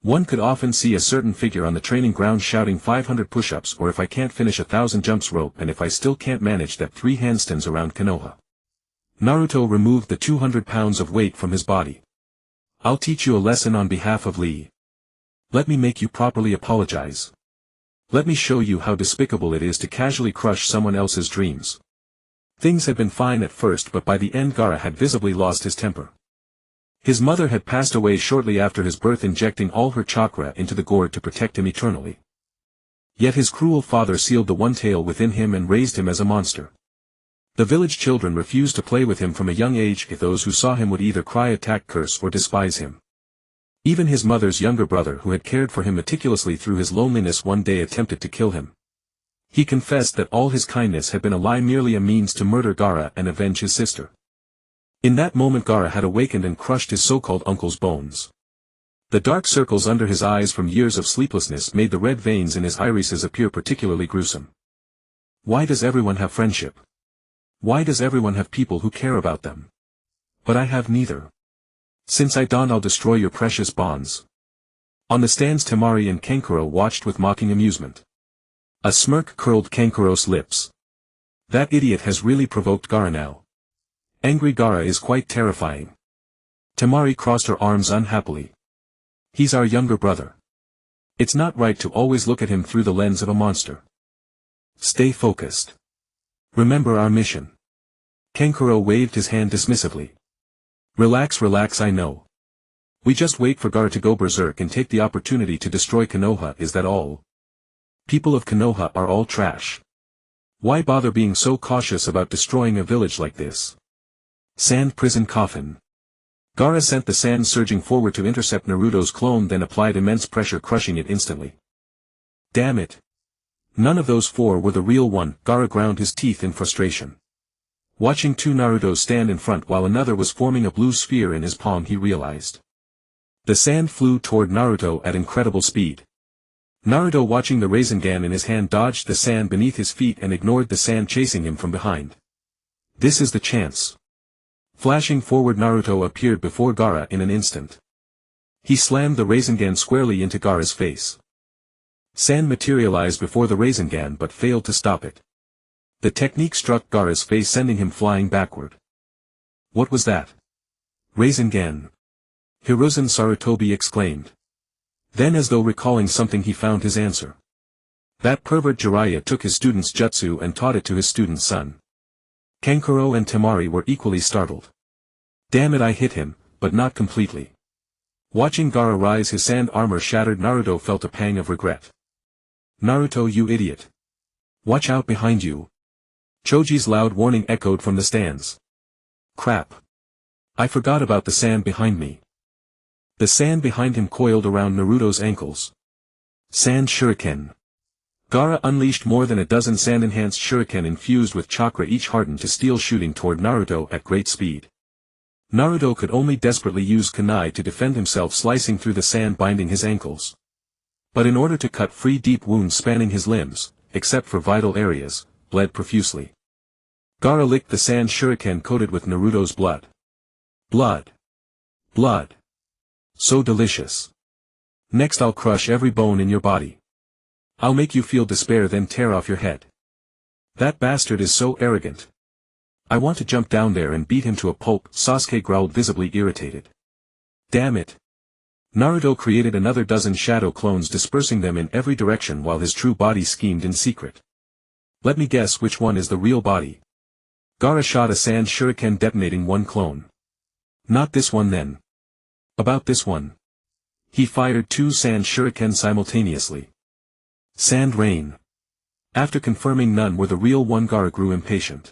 one could often see a certain figure on the training ground shouting 500 push-ups, or if I can't finish 1,000 jumps rope, and if I still can't manage that 3 handstands around Konoha. Naruto removed the 200 pounds of weight from his body. I'll teach you a lesson on behalf of Lee. Let me make you properly apologize. Let me show you how despicable it is to casually crush someone else's dreams. Things had been fine at first, but by the end Gaara had visibly lost his temper. His mother had passed away shortly after his birth, injecting all her chakra into the gourd to protect him eternally. Yet his cruel father sealed the one tale within him and raised him as a monster. The village children refused to play with him from a young age. Those who saw him would either cry, attack, curse, or despise him. Even his mother's younger brother, who had cared for him meticulously through his loneliness, one day attempted to kill him. He confessed that all his kindness had been a lie, merely a means to murder Gaara and avenge his sister. In that moment Gaara had awakened and crushed his so-called uncle's bones. The dark circles under his eyes from years of sleeplessness made the red veins in his irises appear particularly gruesome. Why does everyone have friendship? Why does everyone have people who care about them? But I have neither. Since I dawn, I'll destroy your precious bonds. On the stands, Temari and Kankuro watched with mocking amusement. A smirk curled Kankuro's lips. That idiot has really provoked Gaara now. Angry Gaara is quite terrifying. Temari crossed her arms unhappily. He's our younger brother. It's not right to always look at him through the lens of a monster. Stay focused. Remember our mission. Kankuro waved his hand dismissively. Relax, relax, I know. We just wait for Gaara to go berserk and take the opportunity to destroy Konoha, is that all? People of Konoha are all trash. Why bother being so cautious about destroying a village like this? Sand prison coffin. Gaara sent the sand surging forward to intercept Naruto's clone, then applied immense pressure, crushing it instantly. Damn it. None of those 4 were the real one. Gaara ground his teeth in frustration. Watching 2 Narutos stand in front while another was forming a blue sphere in his palm, he realized. The sand flew toward Naruto at incredible speed. Naruto, watching the Rasengan in his hand, dodged the sand beneath his feet and ignored the sand chasing him from behind. This is the chance. Flashing forward, Naruto appeared before Gaara in an instant. He slammed the Rasengan squarely into Gaara's face. Sand materialized before the Rasengan but failed to stop it. The technique struck Gaara's face, sending him flying backward. What was that? Rasengan. Hiruzen Sarutobi exclaimed. Then, as though recalling something, he found his answer. That pervert Jiraiya took his student's jutsu and taught it to his student's son. Kankuro and Temari were equally startled. Damn it, I hit him, but not completely. Watching Gaara rise, his sand armor shattered, Naruto felt a pang of regret. Naruto, you idiot. Watch out behind you. Choji's loud warning echoed from the stands. Crap. I forgot about the sand behind me. The sand behind him coiled around Naruto's ankles. Sand shuriken. Gaara unleashed more than a dozen sand-enhanced shuriken infused with chakra, each hardened to steel, shooting toward Naruto at great speed. Naruto could only desperately use kunai to defend himself, slicing through the sand binding his ankles. But in order to cut free, deep wounds spanning his limbs, except for vital areas, bled profusely. Gaara licked the sand shuriken coated with Naruto's blood. Blood. Blood. So delicious. Next I'll crush every bone in your body. I'll make you feel despair then tear off your head. That bastard is so arrogant. I want to jump down there and beat him to a pulp, Sasuke growled visibly irritated. Damn it. Naruto created another dozen shadow clones dispersing them in every direction while his true body schemed in secret. Let me guess which one is the real body. Gaara shot a sand shuriken detonating one clone. Not this one then. About this one. He fired 2 sand shuriken simultaneously. Sand rain. After confirming none were the real one, Gaara grew impatient.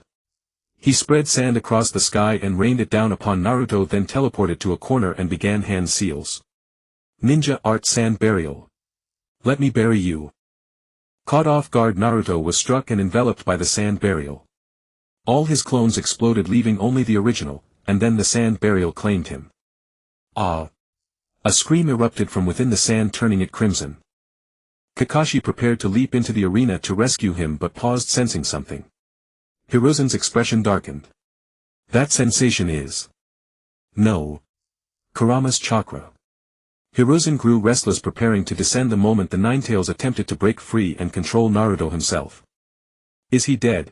He spread sand across the sky and rained it down upon Naruto, then teleported to a corner and began hand seals. Ninja art sand burial. Let me bury you. Caught off guard, Naruto was struck and enveloped by the sand burial. All his clones exploded, leaving only the original, and then the sand burial claimed him. Ah! A scream erupted from within the sand, turning it crimson. Kakashi prepared to leap into the arena to rescue him but paused, sensing something. Hiruzen's expression darkened. That sensation is... No. Kurama's chakra. Hiruzen grew restless, preparing to descend the moment the Ninetales attempted to break free and control Naruto himself. Is he dead?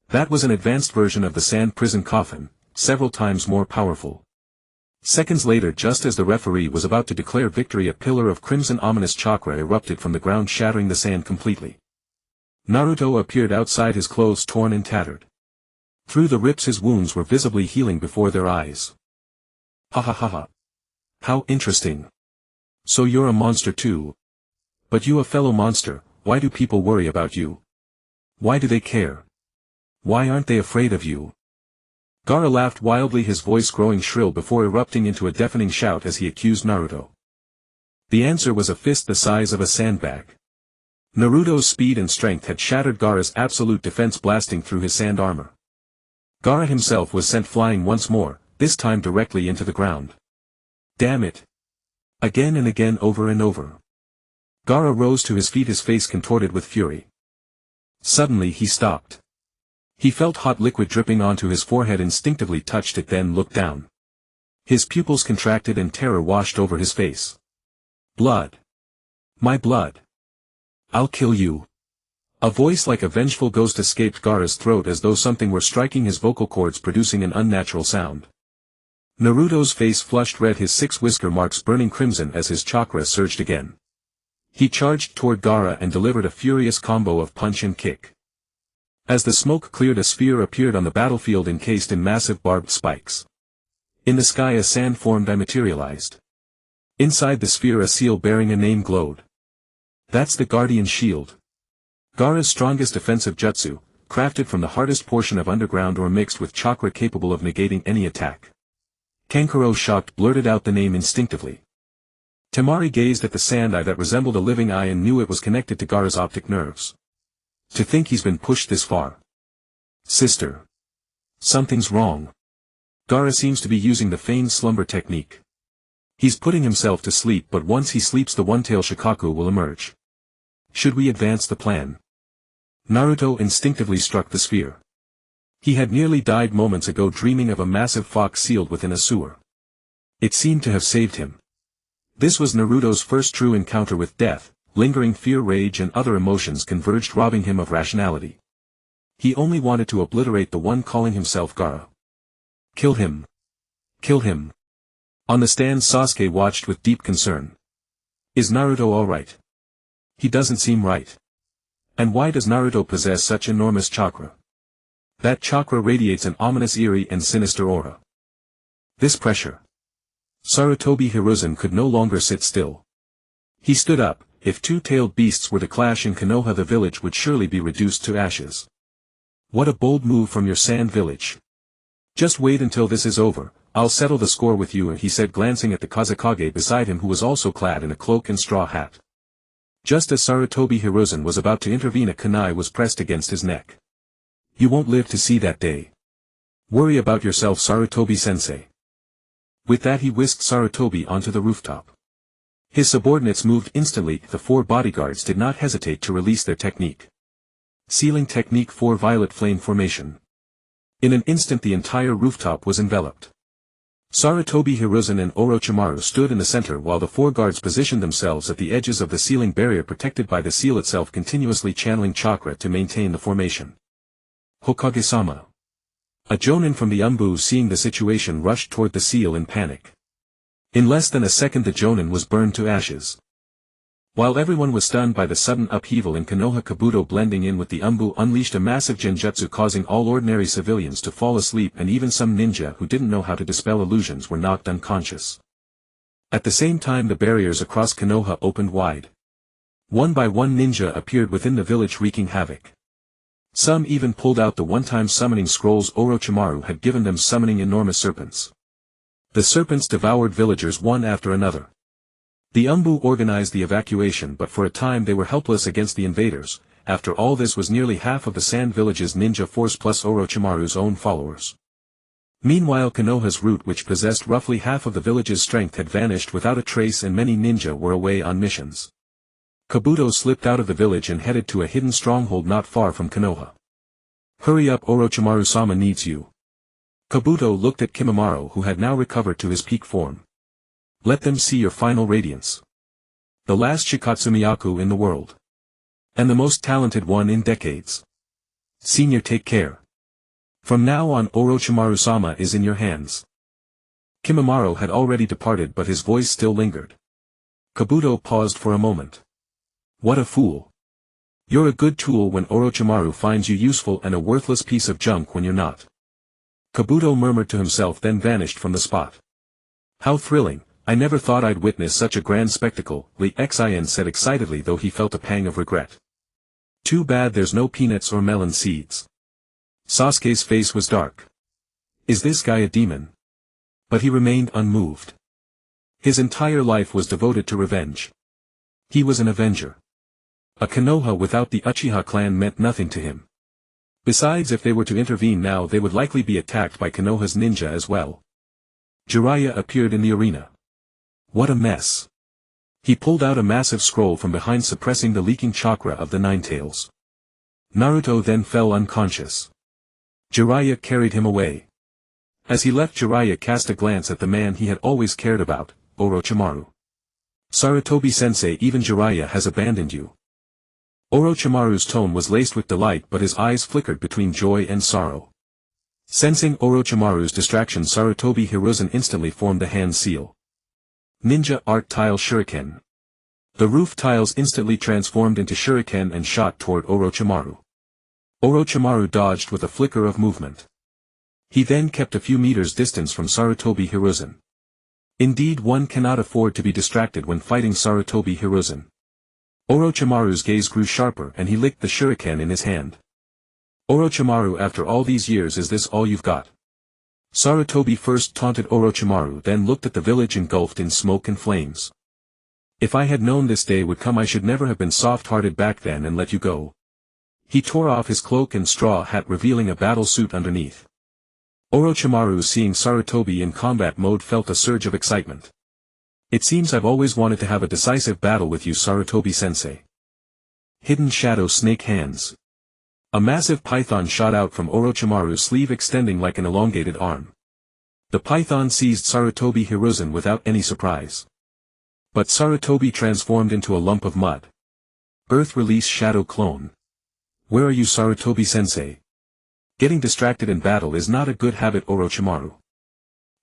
That was an advanced version of the sand prison coffin, several times more powerful. Seconds later, just as the referee was about to declare victory, a pillar of crimson ominous chakra erupted from the ground, shattering the sand completely. Naruto appeared outside, his clothes torn and tattered. Through the rips his wounds were visibly healing before their eyes. Ha ha ha ha. How interesting. So you're a monster too. But you a fellow monster, why do people worry about you? Why do they care? Why aren't they afraid of you? Gaara laughed wildly, his voice growing shrill before erupting into a deafening shout as he accused Naruto. The answer was a fist the size of a sandbag. Naruto's speed and strength had shattered Gaara's absolute defense, blasting through his sand armor. Gaara himself was sent flying once more, this time directly into the ground. Damn it! Again and again, over and over. Gaara rose to his feet, his face contorted with fury. Suddenly he stopped. He felt hot liquid dripping onto his forehead, instinctively touched it, then looked down. His pupils contracted and terror washed over his face. Blood. My blood. I'll kill you. A voice like a vengeful ghost escaped Gaara's throat, as though something were striking his vocal cords, producing an unnatural sound. Naruto's face flushed red, his 6 whisker marks burning crimson as his chakra surged again. He charged toward Gaara and delivered a furious combo of punch and kick. As the smoke cleared, a sphere appeared on the battlefield encased in massive barbed spikes. In the sky a sand formed and materialized. Inside the sphere a seal bearing a name glowed. That's the Guardian Shield. Gaara's strongest defensive jutsu, crafted from the hardest portion of underground ore mixed with chakra capable of negating any attack. Kankuro, shocked, blurted out the name instinctively. Temari gazed at the sand eye that resembled a living eye and knew it was connected to Gaara's optic nerves. To think he's been pushed this far. Sister. Something's wrong. Gaara seems to be using the feigned slumber technique. He's putting himself to sleep, but once he sleeps the one-tail Shikaku will emerge. Should we advance the plan? Naruto instinctively struck the sphere. He had nearly died moments ago, dreaming of a massive fox sealed within a sewer. It seemed to have saved him. This was Naruto's first true encounter with death. Lingering fear, rage and other emotions converged, robbing him of rationality. He only wanted to obliterate the one calling himself Gaara. Kill him. Kill him. On the stand, Sasuke watched with deep concern. Is Naruto alright? He doesn't seem right. And why does Naruto possess such enormous chakra? That chakra radiates an ominous, eerie and sinister aura. This pressure. Sarutobi Hiruzen could no longer sit still. He stood up. If 2-tailed beasts were to clash in Konoha, the village would surely be reduced to ashes. What a bold move from your sand village. Just wait until this is over, I'll settle the score with you, he said, glancing at the Kazekage beside him, who was also clad in a cloak and straw hat. Just as Sarutobi Hiruzen was about to intervene, a kunai was pressed against his neck. You won't live to see that day. Worry about yourself, Sarutobi-sensei. With that he whisked Sarutobi onto the rooftop. His subordinates moved instantly. The 4 bodyguards did not hesitate to release their technique. Sealing technique 4, violet flame formation. In an instant the entire rooftop was enveloped. Sarutobi Hiruzen and Orochimaru stood in the center while the four guards positioned themselves at the edges of the ceiling barrier protected by the seal itself, continuously channeling chakra to maintain the formation. Hokage-sama. A jonin from the Umbu, seeing the situation, rushed toward the seal in panic. In less than a second the jonin was burned to ashes. While everyone was stunned by the sudden upheaval in Konoha, Kabuto, blending in with the Umbu, unleashed a massive genjutsu, causing all ordinary civilians to fall asleep, and even some ninja who didn't know how to dispel illusions were knocked unconscious. At the same time the barriers across Konoha opened wide. One by one ninja appeared within the village, wreaking havoc. Some even pulled out the one-time summoning scrolls Orochimaru had given them, summoning enormous serpents. The serpents devoured villagers one after another. The Umbu organized the evacuation, but for a time they were helpless against the invaders. After all, this was nearly half of the Sand Village's ninja force plus Orochimaru's own followers. Meanwhile Konoha's root, which possessed roughly half of the village's strength, had vanished without a trace, and many ninja were away on missions. Kabuto slipped out of the village and headed to a hidden stronghold not far from Konoha. "Hurry up, Orochimaru-sama needs you." Kabuto looked at Kimimaro, who had now recovered to his peak form. "Let them see your final radiance. The last Shikatsumiyaku in the world. And the most talented one in decades. Senior, take care. From now on Orochimaru-sama is in your hands." Kimimaro had already departed, but his voice still lingered. Kabuto paused for a moment. "What a fool. You're a good tool when Orochimaru finds you useful, and a worthless piece of junk when you're not." Kabuto murmured to himself, then vanished from the spot. "How thrilling. I never thought I'd witness such a grand spectacle," Lee Xin said excitedly, though he felt a pang of regret. "Too bad there's no peanuts or melon seeds." Sasuke's face was dark. Is this guy a demon? But he remained unmoved. His entire life was devoted to revenge. He was an avenger. A Konoha without the Uchiha clan meant nothing to him. Besides, if they were to intervene now, they would likely be attacked by Konoha's ninja as well. Jiraiya appeared in the arena. What a mess. He pulled out a massive scroll from behind, suppressing the leaking chakra of the Ninetales. Naruto then fell unconscious. Jiraiya carried him away. As he left, Jiraiya cast a glance at the man he had always cared about, Orochimaru. "Sarutobi-sensei, even Jiraiya has abandoned you." Orochimaru's tone was laced with delight, but his eyes flickered between joy and sorrow. Sensing Orochimaru's distraction, Sarutobi Hiruzen instantly formed the hand seal. Ninja Art Tile Shuriken. The roof tiles instantly transformed into shuriken and shot toward Orochimaru. Orochimaru dodged with a flicker of movement. He then kept a few meters distance from Sarutobi Hiruzen. Indeed, one cannot afford to be distracted when fighting Sarutobi Hiruzen. Orochimaru's gaze grew sharper and he licked the shuriken in his hand. "Orochimaru, after all these years, is this all you've got?" Sarutobi first taunted Orochimaru, then looked at the village engulfed in smoke and flames. "If I had known this day would come, I should never have been soft-hearted back then and let you go." He tore off his cloak and straw hat, revealing a battle suit underneath. Orochimaru, seeing Sarutobi in combat mode, felt a surge of excitement. "It seems I've always wanted to have a decisive battle with you, Sarutobi-sensei." Hidden Shadow Snake Hands. A massive python shot out from Orochimaru's sleeve, extending like an elongated arm. The python seized Sarutobi Hiruzen without any surprise. But Sarutobi transformed into a lump of mud. Earth Release Shadow Clone. "Where are you, Sarutobi-sensei? Getting distracted in battle is not a good habit, Orochimaru."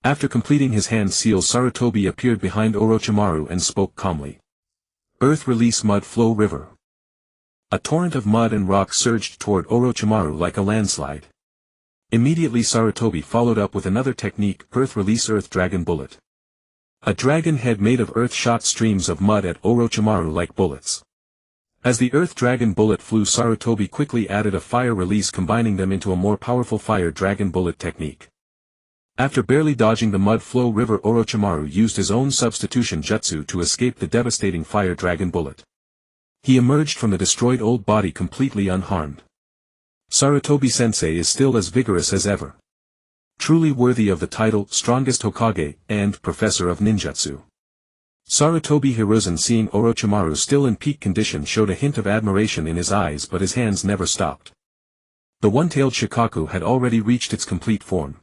After completing his hand seal, Sarutobi appeared behind Orochimaru and spoke calmly. "Earth Release Mud Flow River." A torrent of mud and rock surged toward Orochimaru like a landslide. Immediately Sarutobi followed up with another technique, Earth Release Earth Dragon Bullet. A dragon head made of earth shot streams of mud at Orochimaru like bullets. As the Earth Dragon Bullet flew, Sarutobi quickly added a fire release, combining them into a more powerful Fire Dragon Bullet technique. After barely dodging the mud flow river, Orochimaru used his own substitution jutsu to escape the devastating Fire Dragon Bullet. He emerged from the destroyed old body completely unharmed. Sarutobi-sensei is still as vigorous as ever. Truly worthy of the title, Strongest Hokage, and Professor of Ninjutsu. Sarutobi Hiruzen, seeing Orochimaru still in peak condition, showed a hint of admiration in his eyes, but his hands never stopped. The one-tailed Shikaku had already reached its complete form.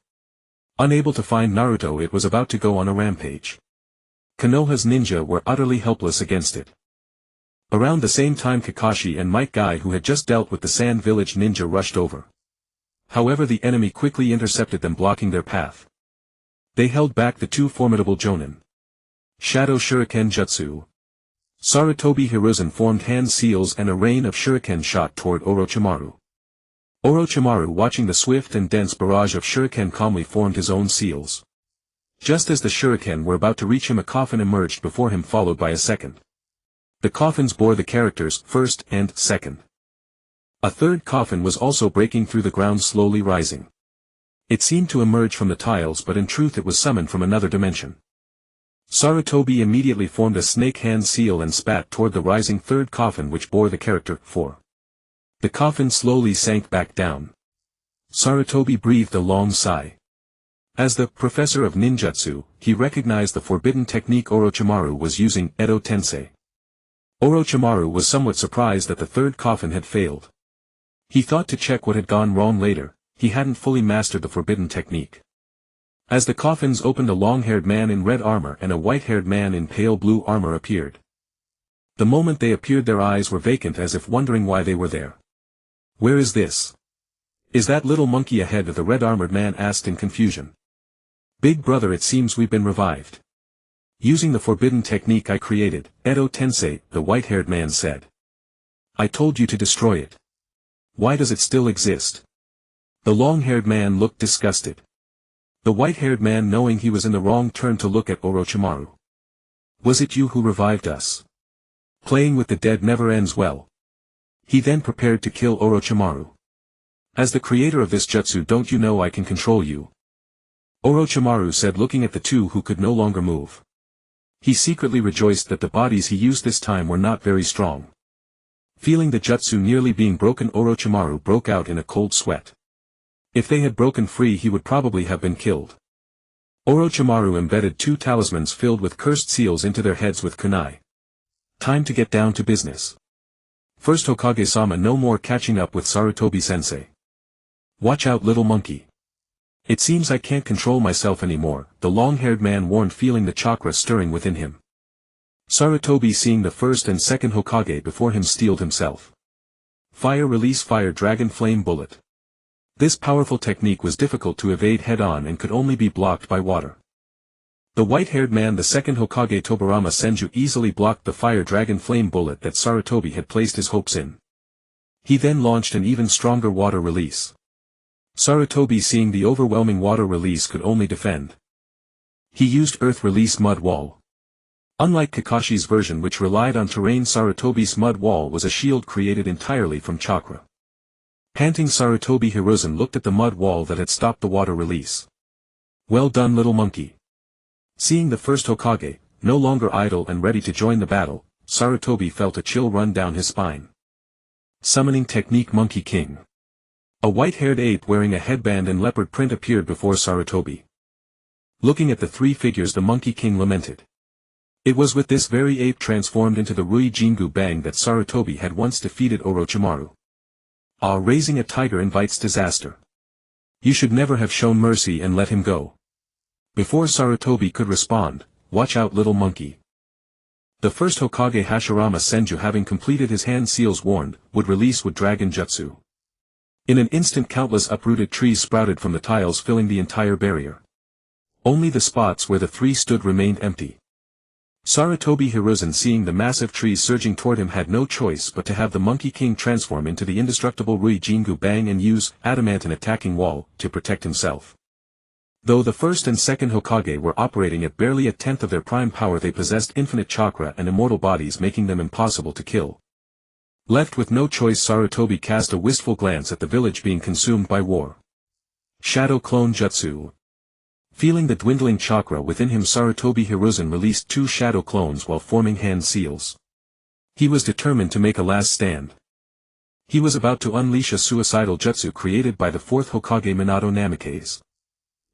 Unable to find Naruto, it was about to go on a rampage. Konoha's ninja were utterly helpless against it. Around the same time, Kakashi and Might Guy, who had just dealt with the Sand Village ninja, rushed over. However, the enemy quickly intercepted them, blocking their path. They held back the two formidable jonin. Shadow Shuriken Jutsu. Sarutobi Hiruzen formed hand seals and a rain of shuriken shot toward Orochimaru. Orochimaru, watching the swift and dense barrage of shuriken, calmly formed his own seals. Just as the shuriken were about to reach him, a coffin emerged before him, followed by a second. The coffins bore the characters first and second. A third coffin was also breaking through the ground, slowly rising. It seemed to emerge from the tiles, but in truth it was summoned from another dimension. Sarutobi immediately formed a snake hand seal and spat toward the rising third coffin, which bore the character 4. The coffin slowly sank back down. Sarutobi breathed a long sigh. As the professor of ninjutsu, he recognized the forbidden technique Orochimaru was using, Edo Tensei. Orochimaru was somewhat surprised that the third coffin had failed. He thought to check what had gone wrong later. He hadn't fully mastered the forbidden technique. As the coffins opened, a long-haired man in red armor and a white-haired man in pale blue armor appeared. The moment they appeared, their eyes were vacant, as if wondering why they were there. "Where is this? Is that little monkey ahead?" the red-armored man asked in confusion. "Big brother, it seems we've been revived. Using the forbidden technique I created, Edo Tensei," the white-haired man said. "I told you to destroy it. Why does it still exist?" The long-haired man looked disgusted. The white-haired man, knowing he was in the wrong, turned to look at Orochimaru. "Was it you who revived us? Playing with the dead never ends well." He then prepared to kill Orochimaru. "As the creator of this jutsu, don't you know I can control you?" Orochimaru said, looking at the two who could no longer move. He secretly rejoiced that the bodies he used this time were not very strong. Feeling the jutsu nearly being broken, Orochimaru broke out in a cold sweat. If they had broken free, he would probably have been killed. Orochimaru embedded 2 talismans filled with cursed seals into their heads with kunai. Time to get down to business. First Hokage-sama, no more catching up with Sarutobi-sensei. "Watch out, little monkey. It seems I can't control myself anymore," the long-haired man warned, feeling the chakra stirring within him. Sarutobi, seeing the first and second Hokage before him, steeled himself. Fire release, fire dragon flame bullet. This powerful technique was difficult to evade head-on and could only be blocked by water. The white-haired man, the second Hokage Tobirama Senju, easily blocked the fire dragon flame bullet that Sarutobi had placed his hopes in. He then launched an even stronger water release. Sarutobi, seeing the overwhelming water release, could only defend. He used earth release mud wall. Unlike Kakashi's version, which relied on terrain, Sarutobi's mud wall was a shield created entirely from chakra. Panting, Sarutobi Hiruzen looked at the mud wall that had stopped the water release. "Well done, little monkey." Seeing the first Hokage, no longer idle and ready to join the battle, Sarutobi felt a chill run down his spine. Summoning technique Monkey King. A white-haired ape wearing a headband and leopard print appeared before Sarutobi. Looking at the 3 figures, the Monkey King lamented. It was with this very ape transformed into the Rui Jingu Bang that Sarutobi had once defeated Orochimaru. "Ah, raising a tiger invites disaster. You should never have shown mercy and let him go." Before Sarutobi could respond, "Watch out, little monkey." The first Hokage Hashirama Senju, having completed his hand seals, warned, would release wood dragon jutsu. In an instant, countless uprooted trees sprouted from the tiles, filling the entire barrier. Only the spots where the 3 stood remained empty. Sarutobi Hiruzen, seeing the massive trees surging toward him, had no choice but to have the Monkey King transform into the indestructible Rui Jingu Bang and use adamantine attacking wall to protect himself. Though the first and second Hokage were operating at barely a tenth of their prime power, they possessed infinite chakra and immortal bodies, making them impossible to kill. Left with no choice, Sarutobi cast a wistful glance at the village being consumed by war. Shadow Clone Jutsu. Feeling the dwindling chakra within him, Sarutobi Hiruzen released 2 shadow clones while forming hand seals. He was determined to make a last stand. He was about to unleash a suicidal jutsu created by the 4th Hokage Minato Namikaze.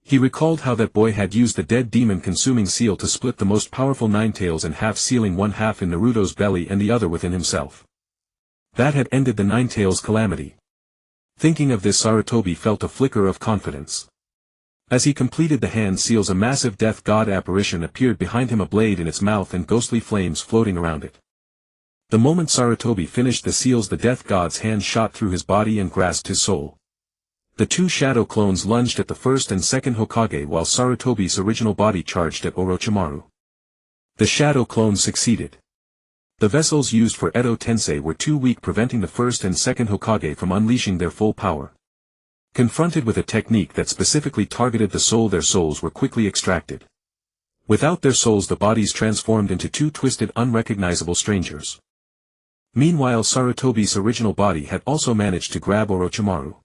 He recalled how that boy had used the dead demon consuming seal to split the most powerful Nine-Tails in half, sealing one half in Naruto's belly and the other within himself. That had ended the Nine-Tails calamity. Thinking of this, Sarutobi felt a flicker of confidence. As he completed the hand seals, a massive death god apparition appeared behind him, a blade in its mouth and ghostly flames floating around it. The moment Sarutobi finished the seals, the death god's hand shot through his body and grasped his soul. The two shadow clones lunged at the first and second Hokage while Sarutobi's original body charged at Orochimaru. The shadow clones succeeded. The vessels used for Edo Tensei were too weak, preventing the first and second Hokage from unleashing their full power. Confronted with a technique that specifically targeted the soul, their souls were quickly extracted. Without their souls, the bodies transformed into two twisted, unrecognizable strangers. Meanwhile, Sarutobi's original body had also managed to grab Orochimaru.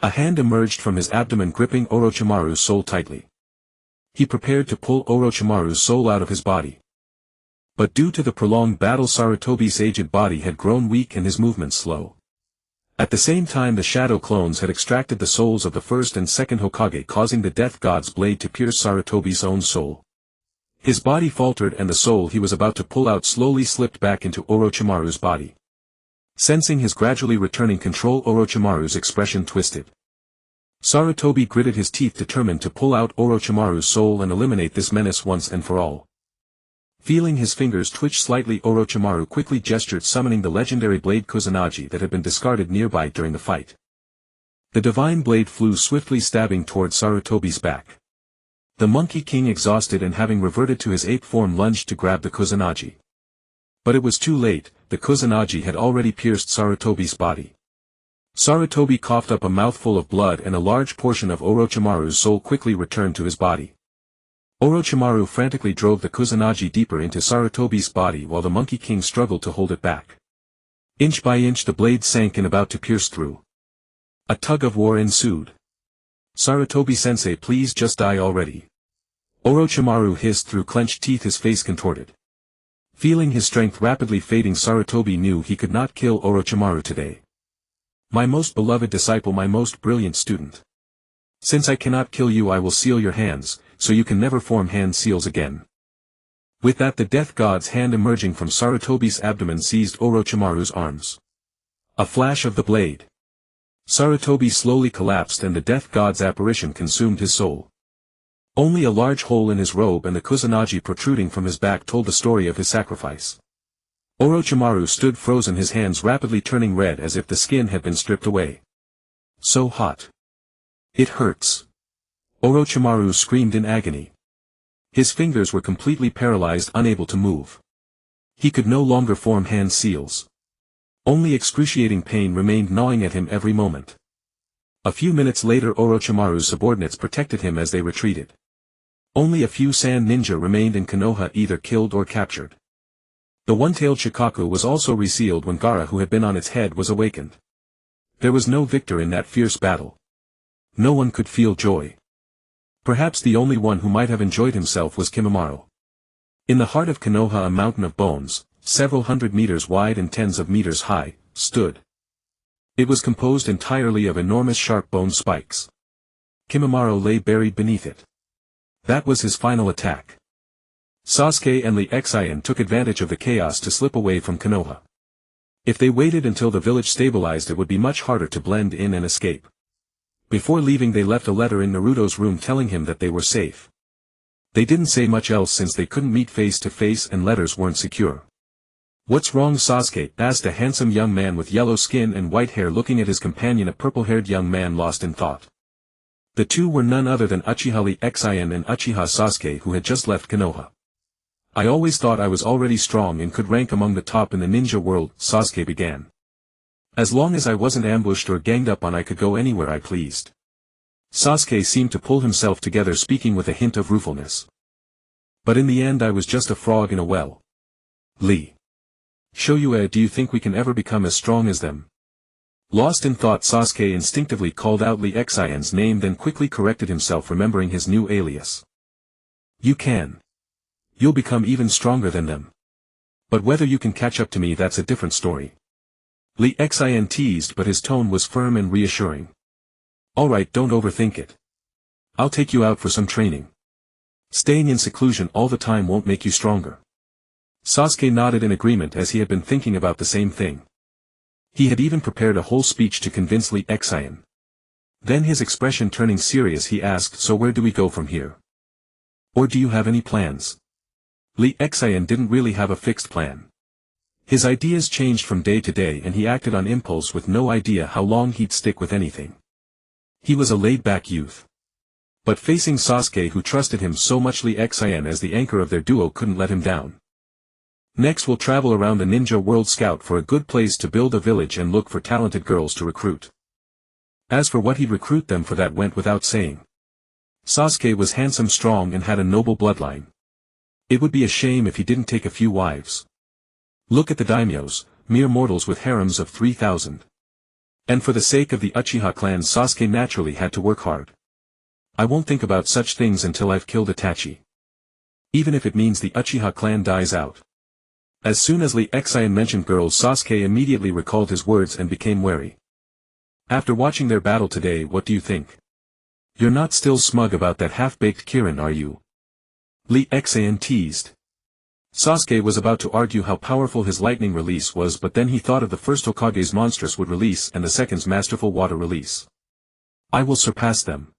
A hand emerged from his abdomen, gripping Orochimaru's soul tightly. He prepared to pull Orochimaru's soul out of his body. But due to the prolonged battle, Sarutobi's aged body had grown weak and his movements slow. At the same time, the shadow clones had extracted the souls of the first and second Hokage, causing the death god's blade to pierce Sarutobi's own soul. His body faltered and the soul he was about to pull out slowly slipped back into Orochimaru's body. Sensing his gradually returning control, Orochimaru's expression twisted. Sarutobi gritted his teeth, determined to pull out Orochimaru's soul and eliminate this menace once and for all. Feeling his fingers twitch slightly, Orochimaru quickly gestured, summoning the legendary blade Kusanagi that had been discarded nearby during the fight. The divine blade flew swiftly, stabbing towards Sarutobi's back. The Monkey King, exhausted and having reverted to his ape form, lunged to grab the Kusanagi. But it was too late, the Kusanagi had already pierced Sarutobi's body. Sarutobi coughed up a mouthful of blood and a large portion of Orochimaru's soul quickly returned to his body. Orochimaru frantically drove the Kusanagi deeper into Sarutobi's body while the Monkey King struggled to hold it back. Inch by inch the blade sank and about to pierce through. A tug of war ensued. "Sarutobi-sensei, please just die already." Orochimaru hissed through clenched teeth, his face contorted. Feeling his strength rapidly fading, Sarutobi knew he could not kill Orochimaru today. "My most beloved disciple, my most brilliant student. Since I cannot kill you, I will seal your hands, so you can never form hand seals again." With that, the death god's hand emerging from Sarutobi's abdomen seized Orochimaru's arms. A flash of the blade. Sarutobi slowly collapsed and the death god's apparition consumed his soul. Only a large hole in his robe and the Kusanagi protruding from his back told the story of his sacrifice. Orochimaru stood frozen, his hands rapidly turning red as if the skin had been stripped away. "So hot. It hurts." Orochimaru screamed in agony. His fingers were completely paralyzed, unable to move. He could no longer form hand seals. Only excruciating pain remained gnawing at him every moment. A few minutes later, Orochimaru's subordinates protected him as they retreated. Only a few sand ninja remained in Konoha, either killed or captured. The one-tailed Shikaku was also resealed when Gaara, who had been on its head, was awakened. There was no victor in that fierce battle. No one could feel joy. Perhaps the only one who might have enjoyed himself was Kimimaro. In the heart of Konoha, a mountain of bones, several hundred meters wide and tens of meters high, stood. It was composed entirely of enormous sharp bone spikes. Kimimaro lay buried beneath it. That was his final attack. Sasuke and Lee Xian took advantage of the chaos to slip away from Konoha. If they waited until the village stabilized, it would be much harder to blend in and escape. Before leaving, they left a letter in Naruto's room telling him that they were safe. They didn't say much else since they couldn't meet face to face and letters weren't secure. "What's wrong, Sasuke?" asked a handsome young man with yellow skin and white hair, looking at his companion, a purple-haired young man lost in thought. The two were none other than Uchiha Lee Xian and Uchiha Sasuke, who had just left Konoha. "I always thought I was already strong and could rank among the top in the ninja world," Sasuke began. "As long as I wasn't ambushed or ganged up on, I could go anywhere I pleased." Sasuke seemed to pull himself together, speaking with a hint of ruefulness. "But in the end I was just a frog in a well." "Lee Shoyue, do you think we can ever become as strong as them?" Lost in thought, Sasuke instinctively called out Lee Xian's name, then quickly corrected himself, remembering his new alias. "You can. You'll become even stronger than them. But whether you can catch up to me, that's a different story." Lee Xian teased, but his tone was firm and reassuring. "Alright, don't overthink it. I'll take you out for some training. Staying in seclusion all the time won't make you stronger." Sasuke nodded in agreement, as he had been thinking about the same thing. He had even prepared a whole speech to convince Lee Xian. Then his expression turning serious, he asked, "So where do we go from here? Or do you have any plans?" Lee Xian didn't really have a fixed plan. His ideas changed from day to day and he acted on impulse with no idea how long he'd stick with anything. He was a laid-back youth. But facing Sasuke, who trusted him so much, Lee Xian as the anchor of their duo couldn't let him down. "Next we'll travel around the ninja world, scout for a good place to build a village and look for talented girls to recruit." As for what he'd recruit them for, that went without saying. Sasuke was handsome, strong and had a noble bloodline. It would be a shame if he didn't take a few wives. Look at the daimyos, mere mortals with harems of 3,000. And for the sake of the Uchiha clan, Sasuke naturally had to work hard. "I won't think about such things until I've killed Itachi. Even if it means the Uchiha clan dies out." As soon as Lee Xian mentioned girls, Sasuke immediately recalled his words and became wary. "After watching their battle today, what do you think? You're not still smug about that half-baked Kirin, are you?" Lee Xian teased. Sasuke was about to argue how powerful his lightning release was, but then he thought of the first Hokage's monstrous wood release and the second's masterful water release. "I will surpass them,"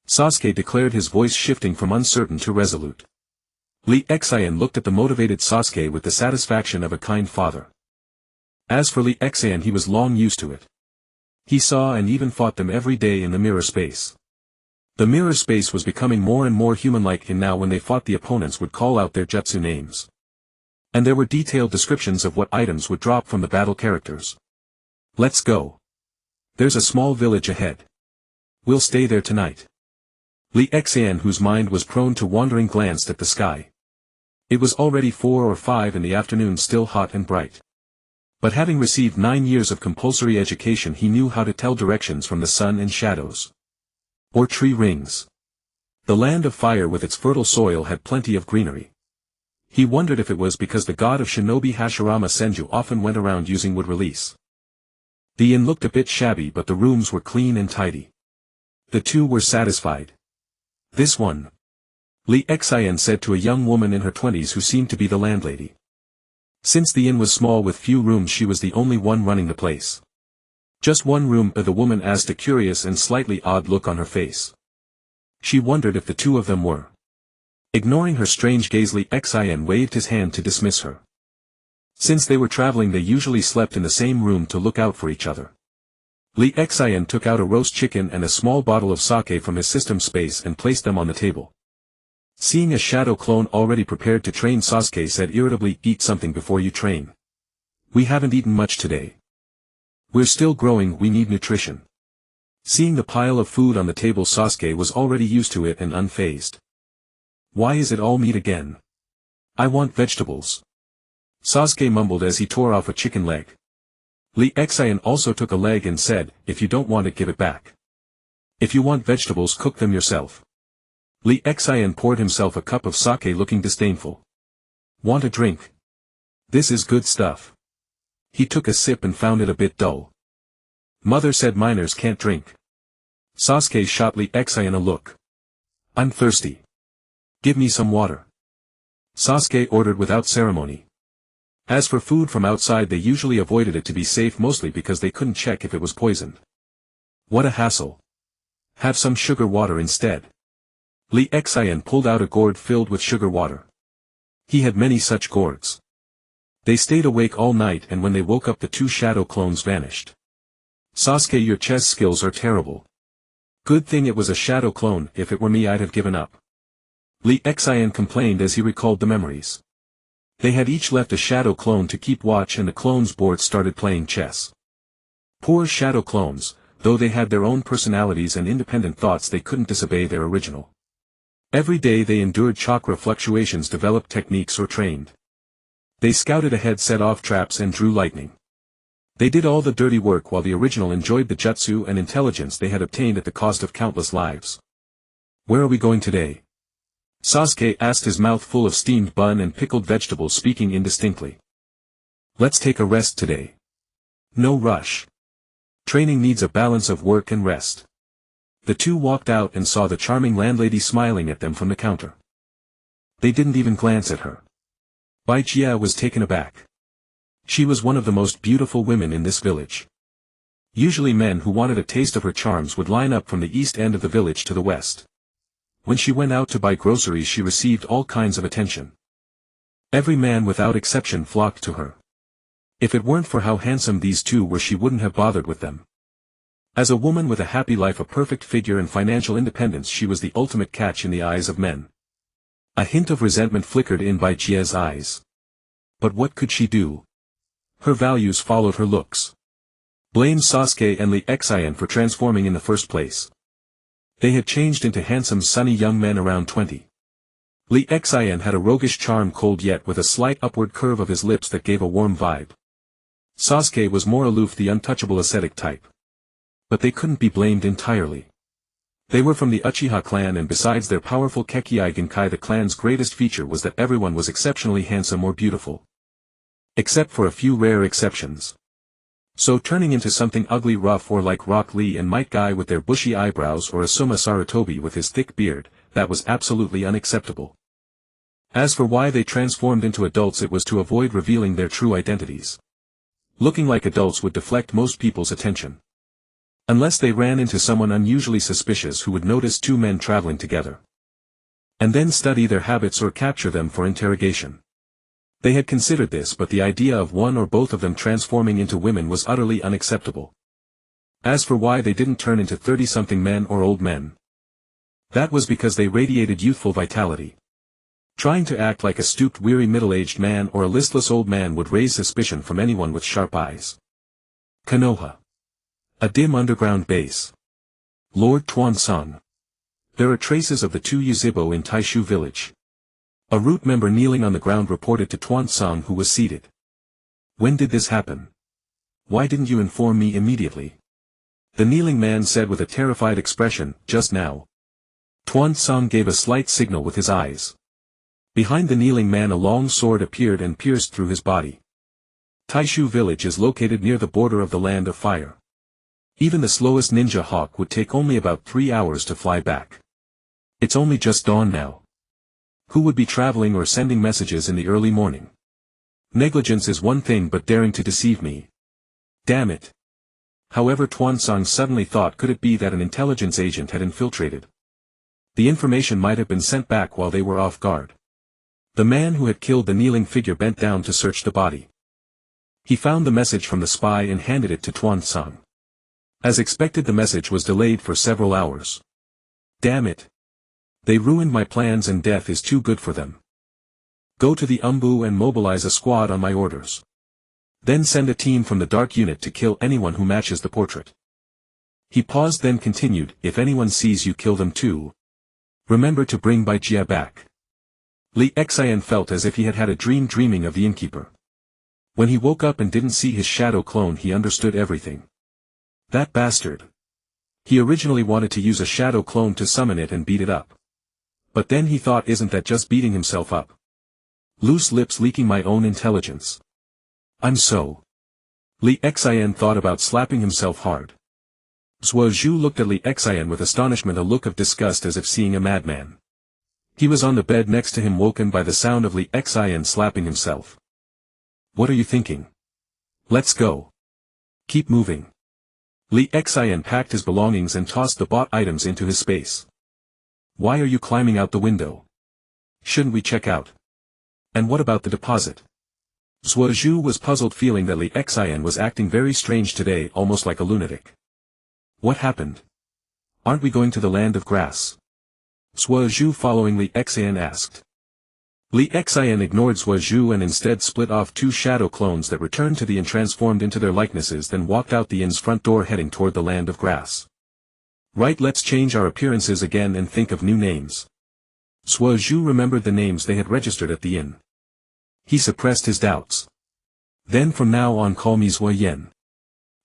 Sasuke declared, his voice shifting from uncertain to resolute. Lee Xian looked at the motivated Sasuke with the satisfaction of a kind father. As for Lee Xian, he was long used to it. He saw and even fought them every day in the mirror space. The mirror space was becoming more and more human-like, and now when they fought, the opponents would call out their jutsu names. And there were detailed descriptions of what items would drop from the battle characters. "Let's go. There's a small village ahead. We'll stay there tonight." Lee Xian, whose mind was prone to wandering, glanced at the sky. It was already 4 or 5 in the afternoon, still hot and bright. But having received 9 years of compulsory education, he knew how to tell directions from the sun and shadows. Or tree rings. The land of fire with its fertile soil had plenty of greenery. He wondered if it was because the god of shinobi Hashirama Senju often went around using wood release. The inn looked a bit shabby, but the rooms were clean and tidy. The two were satisfied. "This one," Lee Xian said to a young woman in her 20s who seemed to be the landlady. Since the inn was small with few rooms, she was the only one running the place. "Just one room?" the woman asked, a curious and slightly odd look on her face. She wondered if the two of them were. Ignoring her strange gaze, Lee Xian waved his hand to dismiss her. Since they were traveling, they usually slept in the same room to look out for each other. Lee Xian took out a roast chicken and a small bottle of sake from his system space and placed them on the table. Seeing a shadow clone already prepared to train, Sasuke said irritably, "Eat something before you train. We haven't eaten much today. We're still growing, we need nutrition." Seeing the pile of food on the table, Sasuke was already used to it and unfazed. "Why is it all meat again? I want vegetables," Sasuke mumbled as he tore off a chicken leg. Lee Xian also took a leg and said, "If you don't want it, give it back. If you want vegetables, cook them yourself." Lee Xian poured himself a cup of sake, looking disdainful. "Want a drink? This is good stuff." He took a sip and found it a bit dull. "Mother said minors can't drink." Sasuke shot Lee Xian a look. "I'm thirsty. Give me some water," Sasuke ordered without ceremony. As for food from outside, they usually avoided it to be safe, mostly because they couldn't check if it was poisoned. "What a hassle. Have some sugar water instead." Lee Xian pulled out a gourd filled with sugar water. He had many such gourds. They stayed awake all night, and when they woke up, the two shadow clones vanished. "Sasuke, your chess skills are terrible. Good thing it was a shadow clone, if it were me I'd have given up," Lee Xian complained as he recalled the memories. They had each left a shadow clone to keep watch, and the clones' board started playing chess. Poor shadow clones, though they had their own personalities and independent thoughts, they couldn't disobey their original. Every day they endured chakra fluctuations, developed techniques, or trained. They scouted ahead, set off traps, and drew lightning. They did all the dirty work while the original enjoyed the jutsu and intelligence they had obtained at the cost of countless lives. "Where are we going today?" Sasuke asked, his mouth full of steamed bun and pickled vegetables, speaking indistinctly. "Let's take a rest today. No rush. Training needs a balance of work and rest." The two walked out and saw the charming landlady smiling at them from the counter. They didn't even glance at her. Bai Jia was taken aback. She was one of the most beautiful women in this village. Usually men who wanted a taste of her charms would line up from the east end of the village to the west. When she went out to buy groceries she received all kinds of attention. Every man without exception flocked to her. If it weren't for how handsome these two were she wouldn't have bothered with them. As a woman with a happy life, a perfect figure and financial independence, she was the ultimate catch in the eyes of men. A hint of resentment flickered in Bai Jie's eyes. But what could she do? Her values followed her looks. Blame Sasuke and Li Xian for transforming in the first place. They had changed into handsome sunny young men around 20. Li Xian had a roguish charm, cold yet with a slight upward curve of his lips that gave a warm vibe. Sasuke was more aloof, the untouchable ascetic type. But they couldn't be blamed entirely. They were from the Uchiha clan, and besides their powerful Kekkei Genkai, the clan's greatest feature was that everyone was exceptionally handsome or beautiful. Except for a few rare exceptions. So turning into something ugly, rough, or like Rock Lee and Might Guy with their bushy eyebrows, or Asuma Sarutobi with his thick beard, that was absolutely unacceptable. As for why they transformed into adults, it was to avoid revealing their true identities. Looking like adults would deflect most people's attention. Unless they ran into someone unusually suspicious who would notice two men traveling together. And then study their habits or capture them for interrogation. They had considered this, but the idea of one or both of them transforming into women was utterly unacceptable. As for why they didn't turn into 30-something men or old men, that was because they radiated youthful vitality. Trying to act like a stooped, weary middle-aged man or a listless old man would raise suspicion from anyone with sharp eyes. Konoha. A dim underground base. Lord Tuansong. There are traces of the two Yuzhibo in Taishu village. A root member kneeling on the ground reported to Tuansong, who was seated. When did this happen? Why didn't you inform me immediately? The kneeling man said with a terrified expression, just now. Tuansong gave a slight signal with his eyes. Behind the kneeling man a long sword appeared and pierced through his body. Taishu village is located near the border of the Land of Fire. Even the slowest ninja hawk would take only about 3 hours to fly back. It's only just dawn now. Who would be traveling or sending messages in the early morning? Negligence is one thing, but daring to deceive me. Damn it. However, Tuansong suddenly thought, could it be that an intelligence agent had infiltrated? The information might have been sent back while they were off guard. The man who had killed the kneeling figure bent down to search the body. He found the message from the spy and handed it to Tuansong. As expected, the message was delayed for several hours. Damn it. They ruined my plans, and death is too good for them. Go to the Umbu and mobilize a squad on my orders. Then send a team from the dark unit to kill anyone who matches the portrait. He paused, then continued, if anyone sees you, kill them too. Remember to bring Bai Jie back. Li Xian felt as if he had had a dream, dreaming of the innkeeper. When he woke up and didn't see his shadow clone, he understood everything. That bastard. He originally wanted to use a shadow clone to summon it and beat it up. But then he thought, isn't that just beating himself up? Loose lips leaking my own intelligence. I'm so. Li Xian thought about slapping himself hard. Zhuo Zhu looked at Li Xian with astonishment, a look of disgust as if seeing a madman. He was on the bed next to him, woken by the sound of Li Xian slapping himself. What are you thinking? Let's go. Keep moving. Li Xian packed his belongings and tossed the bought items into his space. Why are you climbing out the window? Shouldn't we check out? And what about the deposit? Zhuo Zhu was puzzled, feeling that Li Xian was acting very strange today, almost like a lunatic. What happened? Aren't we going to the land of grass? Zhuo Zhu, following Li Xian, asked. Li Xian ignored Zhuo Zhu and instead split off two shadow clones that returned to the inn, transformed into their likenesses, then walked out the inn's front door, heading toward the land of grass. Right, let's change our appearances again and think of new names. Zhuo Zhu remembered the names they had registered at the inn. He suppressed his doubts. Then from now on call me Zhuo Yan.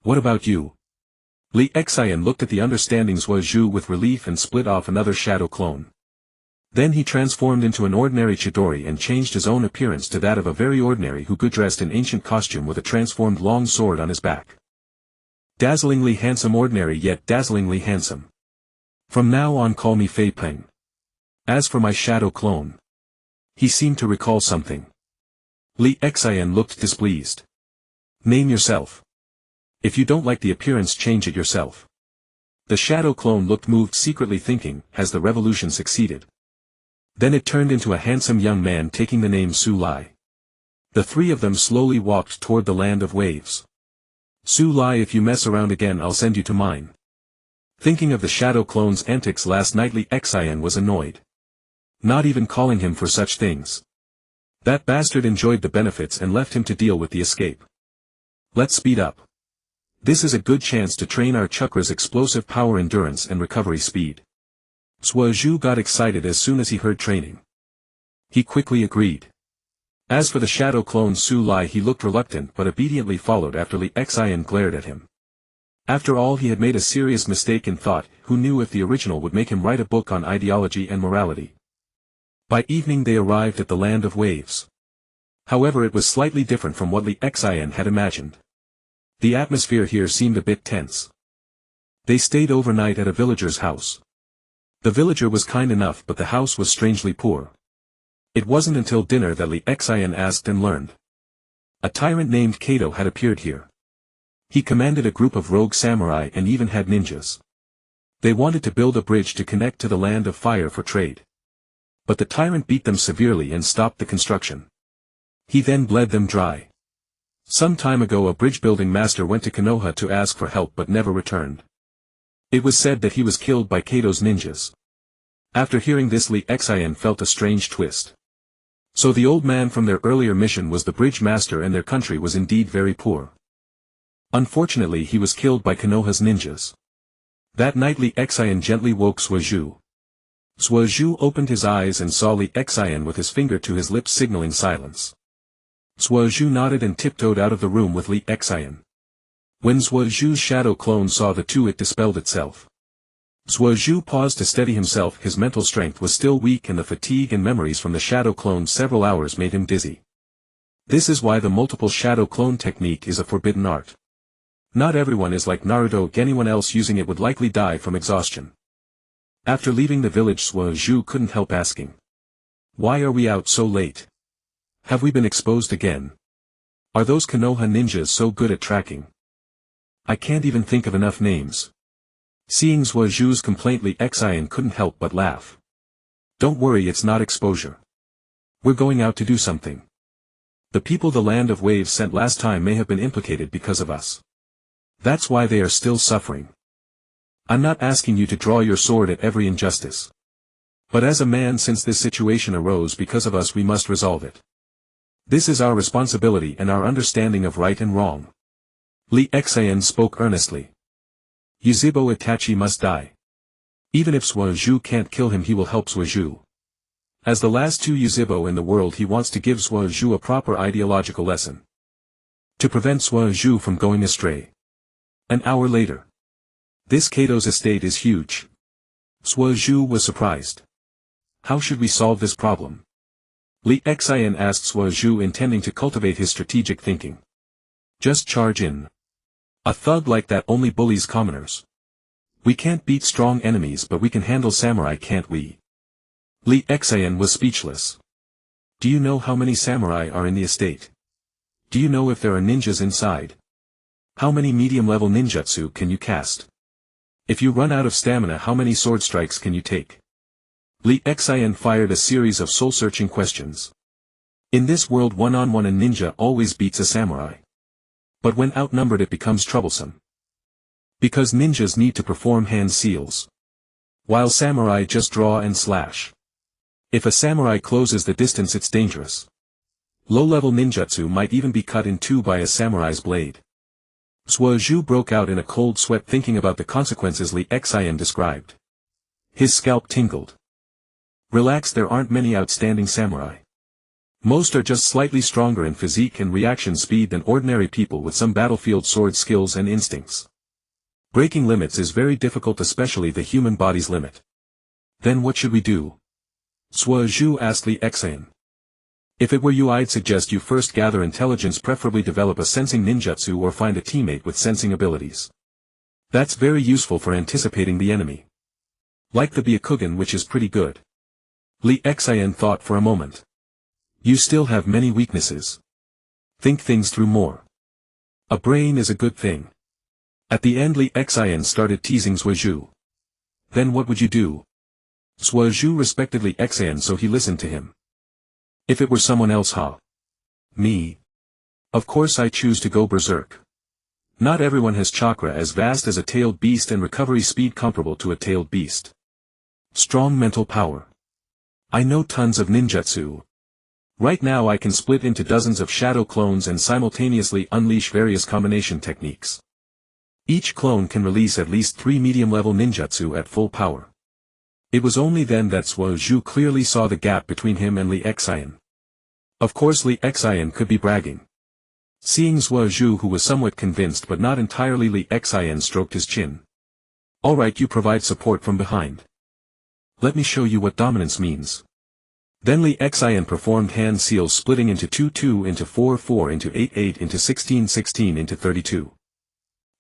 What about you? Li Xian looked at the understanding Zhuo Zhu with relief and split off another shadow clone. Then he transformed into an ordinary Chidori and changed his own appearance to that of a very ordinary Hugu, dressed in ancient costume with a transformed long sword on his back. Dazzlingly handsome, ordinary yet dazzlingly handsome. From now on call me Fei Peng. As for my shadow clone. He seemed to recall something. Li Xian looked displeased. Name yourself. If you don't like the appearance, change it yourself. The shadow clone looked moved, secretly thinking, has the revolution succeeded? Then it turned into a handsome young man taking the name Su Lai. The three of them slowly walked toward the land of waves. Su Lai, if you mess around again I'll send you to mine. Thinking of the shadow clone's antics last night, Li Xian was annoyed. Not even calling him for such things. That bastard enjoyed the benefits and left him to deal with the escape. Let's speed up. This is a good chance to train our chakra's explosive power, endurance and recovery speed. Suozhu got excited as soon as he heard training. He quickly agreed. As for the shadow clone Su Lai, he looked reluctant but obediently followed after Li Xian glared at him. After all, he had made a serious mistake in thought, who knew if the original would make him write a book on ideology and morality. By evening they arrived at the land of waves. However, it was slightly different from what Li Xian had imagined. The atmosphere here seemed a bit tense. They stayed overnight at a villager's house. The villager was kind enough, but the house was strangely poor. It wasn't until dinner that Li Xian asked and learned. A tyrant named Kato had appeared here. He commanded a group of rogue samurai and even had ninjas. They wanted to build a bridge to connect to the land of fire for trade. But the tyrant beat them severely and stopped the construction. He then bled them dry. Some time ago a bridge-building master went to Konoha to ask for help but never returned. It was said that he was killed by Kato's ninjas. After hearing this, Li Xian felt a strange twist. So the old man from their earlier mission was the bridge master, and their country was indeed very poor. Unfortunately, he was killed by Konoha's ninjas. That night Li Xian gently woke Suozhu. Suozhu opened his eyes and saw Li Xian with his finger to his lips signaling silence. Suozhu nodded and tiptoed out of the room with Li Xian. When Suozhu's shadow clone saw the two, it dispelled itself. Suozhu paused to steady himself. His mental strength was still weak and the fatigue and memories from the shadow clone several hours made him dizzy. This is why the multiple shadow clone technique is a forbidden art. Not everyone is like Naruto. Anyone else using it would likely die from exhaustion. After leaving the village, Suozhu couldn't help asking. Why are we out so late? Have we been exposed again? Are those Konoha ninjas so good at tracking? I can't even think of enough names. Seeing Suozhu's complaint, Li Xian couldn't help but laugh. Don't worry, it's not exposure. We're going out to do something. The people the land of waves sent last time may have been implicated because of us. That's why they are still suffering. I'm not asking you to draw your sword at every injustice. But as a man, since this situation arose because of us, we must resolve it. This is our responsibility and our understanding of right and wrong. Li Xian spoke earnestly. Yuzhibo Itachi must die. Even if Suozhu can't kill him, he will help Suozhu. As the last two Yuzhibo in the world, he wants to give Suozhu a proper ideological lesson. To prevent Suozhu from going astray. An hour later. This Kato's estate is huge. Suozhu was surprised. How should we solve this problem? Li Xian asked Suozhu, intending to cultivate his strategic thinking. Just charge in. A thug like that only bullies commoners. We can't beat strong enemies, but we can handle samurai, can't we? Li Xian was speechless. Do you know how many samurai are in the estate? Do you know if there are ninjas inside? How many medium-level ninjutsu can you cast? If you run out of stamina, how many sword strikes can you take? Li Xian fired a series of soul-searching questions. In this world, one-on-one a ninja always beats a samurai. But when outnumbered it becomes troublesome. Because ninjas need to perform hand seals. While samurai just draw and slash. If a samurai closes the distance, it's dangerous. Low-level ninjutsu might even be cut in two by a samurai's blade. Suozhu broke out in a cold sweat thinking about the consequences Li Xian described. His scalp tingled. Relax, there aren't many outstanding samurai. Most are just slightly stronger in physique and reaction speed than ordinary people with some battlefield sword skills and instincts. Breaking limits is very difficult, especially the human body's limit. Then what should we do? Suozhu asked Li Xian. If it were you, I'd suggest you first gather intelligence, preferably develop a sensing ninjutsu or find a teammate with sensing abilities. That's very useful for anticipating the enemy. Like the Byakugan, which is pretty good. Li Xian thought for a moment. You still have many weaknesses. Think things through more. A brain is a good thing. At the end Li Xian started teasing Suozhu. Then what would you do? Suozhu respected Li Xian, so he listened to him. If it were someone else, me. Of course I choose to go berserk. Not everyone has chakra as vast as a tailed beast and recovery speed comparable to a tailed beast. Strong mental power. I know tons of ninjutsu. Right now I can split into dozens of shadow clones and simultaneously unleash various combination techniques. Each clone can release at least 3 medium-level ninjutsu at full power. It was only then that Suozhu clearly saw the gap between him and Li Xian. Of course Li Xian could be bragging. Seeing Suozhu, who was somewhat convinced but not entirely, Li Xian stroked his chin. Alright, you provide support from behind. Let me show you what dominance means. Then Li Xian performed hand seals, splitting into 2-2 into 4-4 into 8-8 into 16-16 into 32.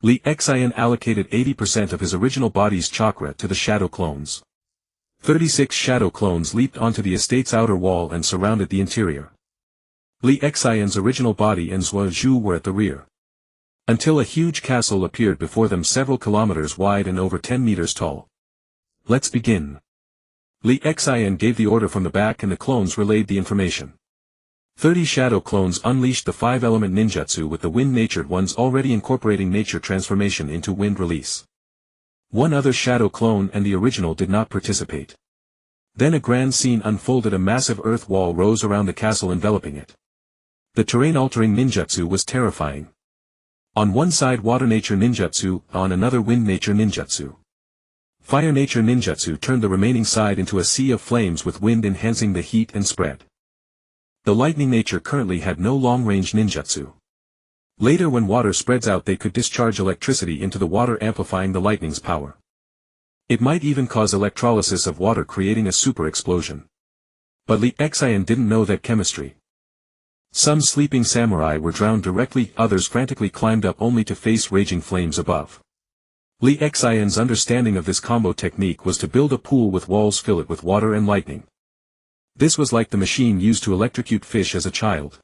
Li Xian allocated 80% of his original body's chakra to the shadow clones. 36 shadow clones leaped onto the estate's outer wall and surrounded the interior. Li Xian's original body and Suozhu were at the rear. Until a huge castle appeared before them, several kilometers wide and over 10 meters tall. Let's begin. Li Xian gave the order from the back and the clones relayed the information. 30 shadow clones unleashed the 5-element ninjutsu, with the wind-natured ones already incorporating nature transformation into wind release. One other shadow clone and the original did not participate. Then a grand scene unfolded. A massive earth wall rose around the castle, enveloping it. The terrain-altering ninjutsu was terrifying. On one side water-nature ninjutsu, on another wind-nature ninjutsu. Fire-nature ninjutsu turned the remaining side into a sea of flames, with wind enhancing the heat and spread. The lightning nature currently had no long-range ninjutsu. Later, when water spreads out, they could discharge electricity into the water, amplifying the lightning's power. It might even cause electrolysis of water, creating a super explosion. But Li Xian didn't know that chemistry. Some sleeping samurai were drowned directly, others frantically climbed up only to face raging flames above. Li Xian's understanding of this combo technique was to build a pool with walls, fill it with water and lightning. This was like the machine used to electrocute fish as a child.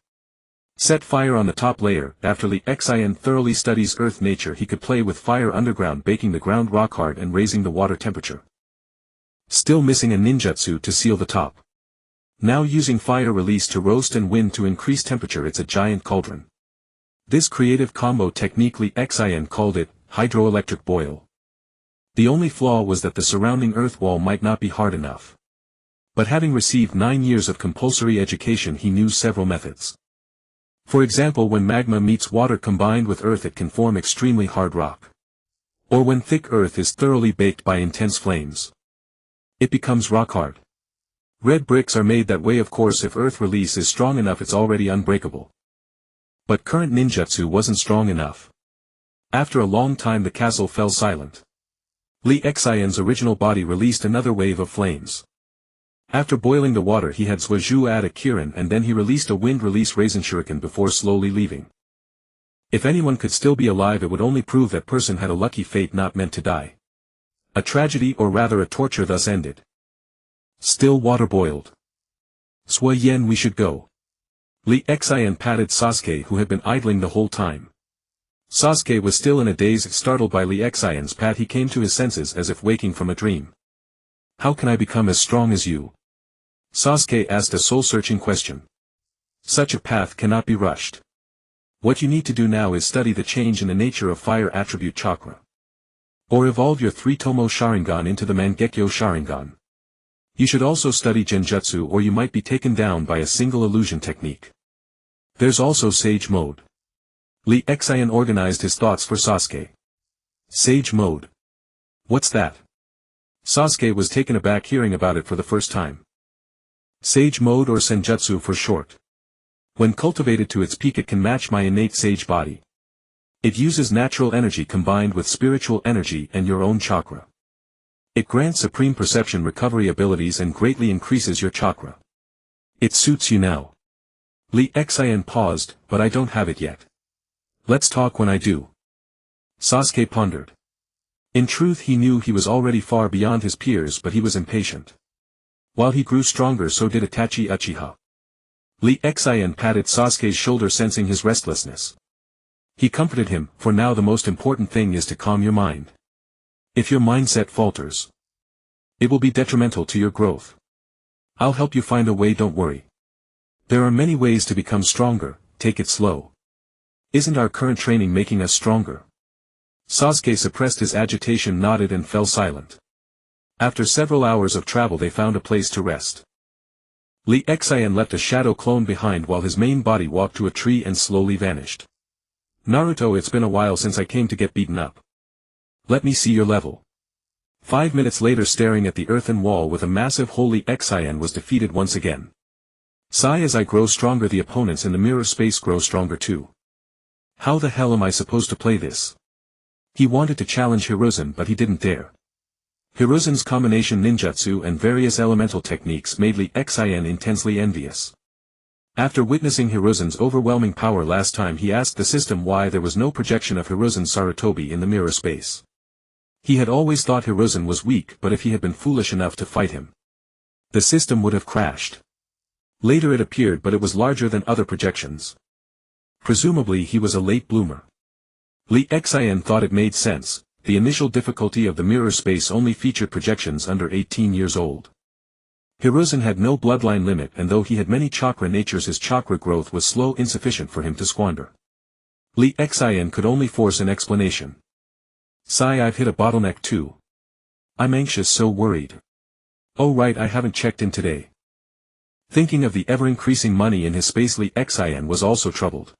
Set fire on the top layer. After Li Xian thoroughly studies earth nature, he could play with fire underground, baking the ground rock hard and raising the water temperature. Still missing a ninjutsu to seal the top. Now using fire release to roast and wind to increase temperature. It's a giant cauldron. This creative combo technique, Li Xian called it hydroelectric boil. The only flaw was that the surrounding earth wall might not be hard enough. But having received 9 years of compulsory education, he knew several methods. For example, when magma meets water combined with earth, it can form extremely hard rock. Or when thick earth is thoroughly baked by intense flames, it becomes rock hard. Red bricks are made that way. Of course, if earth release is strong enough, it's already unbreakable. But current ninjutsu wasn't strong enough. After a long time the castle fell silent. Li Xian's original body released another wave of flames. After boiling the water, he had Suozhu add a kirin, and then he released a wind release raisin shuriken before slowly leaving. If anyone could still be alive, it would only prove that person had a lucky fate, not meant to die. A tragedy, or rather a torture, thus ended. Still water boiled. Suoyen, we should go. Li Xian patted Sasuke, who had been idling the whole time. Sasuke was still in a daze. Startled by Li Xian's pat, he came to his senses as if waking from a dream. How can I become as strong as you? Sasuke asked a soul-searching question. Such a path cannot be rushed. What you need to do now is study the change in the nature of fire attribute chakra. Or evolve your three-tomoe Sharingan into the Mangekyo Sharingan. You should also study genjutsu, or you might be taken down by a single illusion technique. There's also sage mode. Li Xian organized his thoughts for Sasuke. Sage mode. What's that? Sasuke was taken aback hearing about it for the first time. Sage mode, or senjutsu for short. When cultivated to its peak, it can match my innate sage body. It uses natural energy combined with spiritual energy and your own chakra. It grants supreme perception recovery abilities and greatly increases your chakra. It suits you now. Li Xian paused, but I don't have it yet. Let's talk when I do. Sasuke pondered. In truth, he knew he was already far beyond his peers, but he was impatient. While he grew stronger, so did Itachi Uchiha. Li Xian patted Sasuke's shoulder, sensing his restlessness. He comforted him, for now the most important thing is to calm your mind. If your mindset falters, it will be detrimental to your growth. I'll help you find a way, don't worry. There are many ways to become stronger, take it slow. Isn't our current training making us stronger? Sasuke suppressed his agitation, nodded and fell silent. After several hours of travel they found a place to rest. Lee Xian left a shadow clone behind while his main body walked to a tree and slowly vanished. Naruto, it's been a while since I came to get beaten up. Let me see your level. 5 minutes later, staring at the earthen wall with a massive hole, Lee Xian was defeated once again. Sigh, as I grow stronger the opponents in the mirror space grow stronger too. How the hell am I supposed to play this? He wanted to challenge Hiruzen but he didn't dare. Hiruzen's combination ninjutsu and various elemental techniques made Lee Xian intensely envious. After witnessing Hiruzen's overwhelming power last time, he asked the system why there was no projection of Hiruzen's Sarutobi in the mirror space. He had always thought Hiruzen was weak, but if he had been foolish enough to fight him, the system would have crashed. Later it appeared, but it was larger than other projections. Presumably he was a late bloomer. Lee Xian thought it made sense. The initial difficulty of the mirror space only featured projections under 18 years old. Hiruzen had no bloodline limit, and though he had many chakra natures, his chakra growth was slow, insufficient for him to squander. Lee Xian could only force an explanation. Sigh, I've hit a bottleneck too. I'm anxious, so worried. Oh right, I haven't checked in today. Thinking of the ever-increasing money in his space, Lee Xian was also troubled.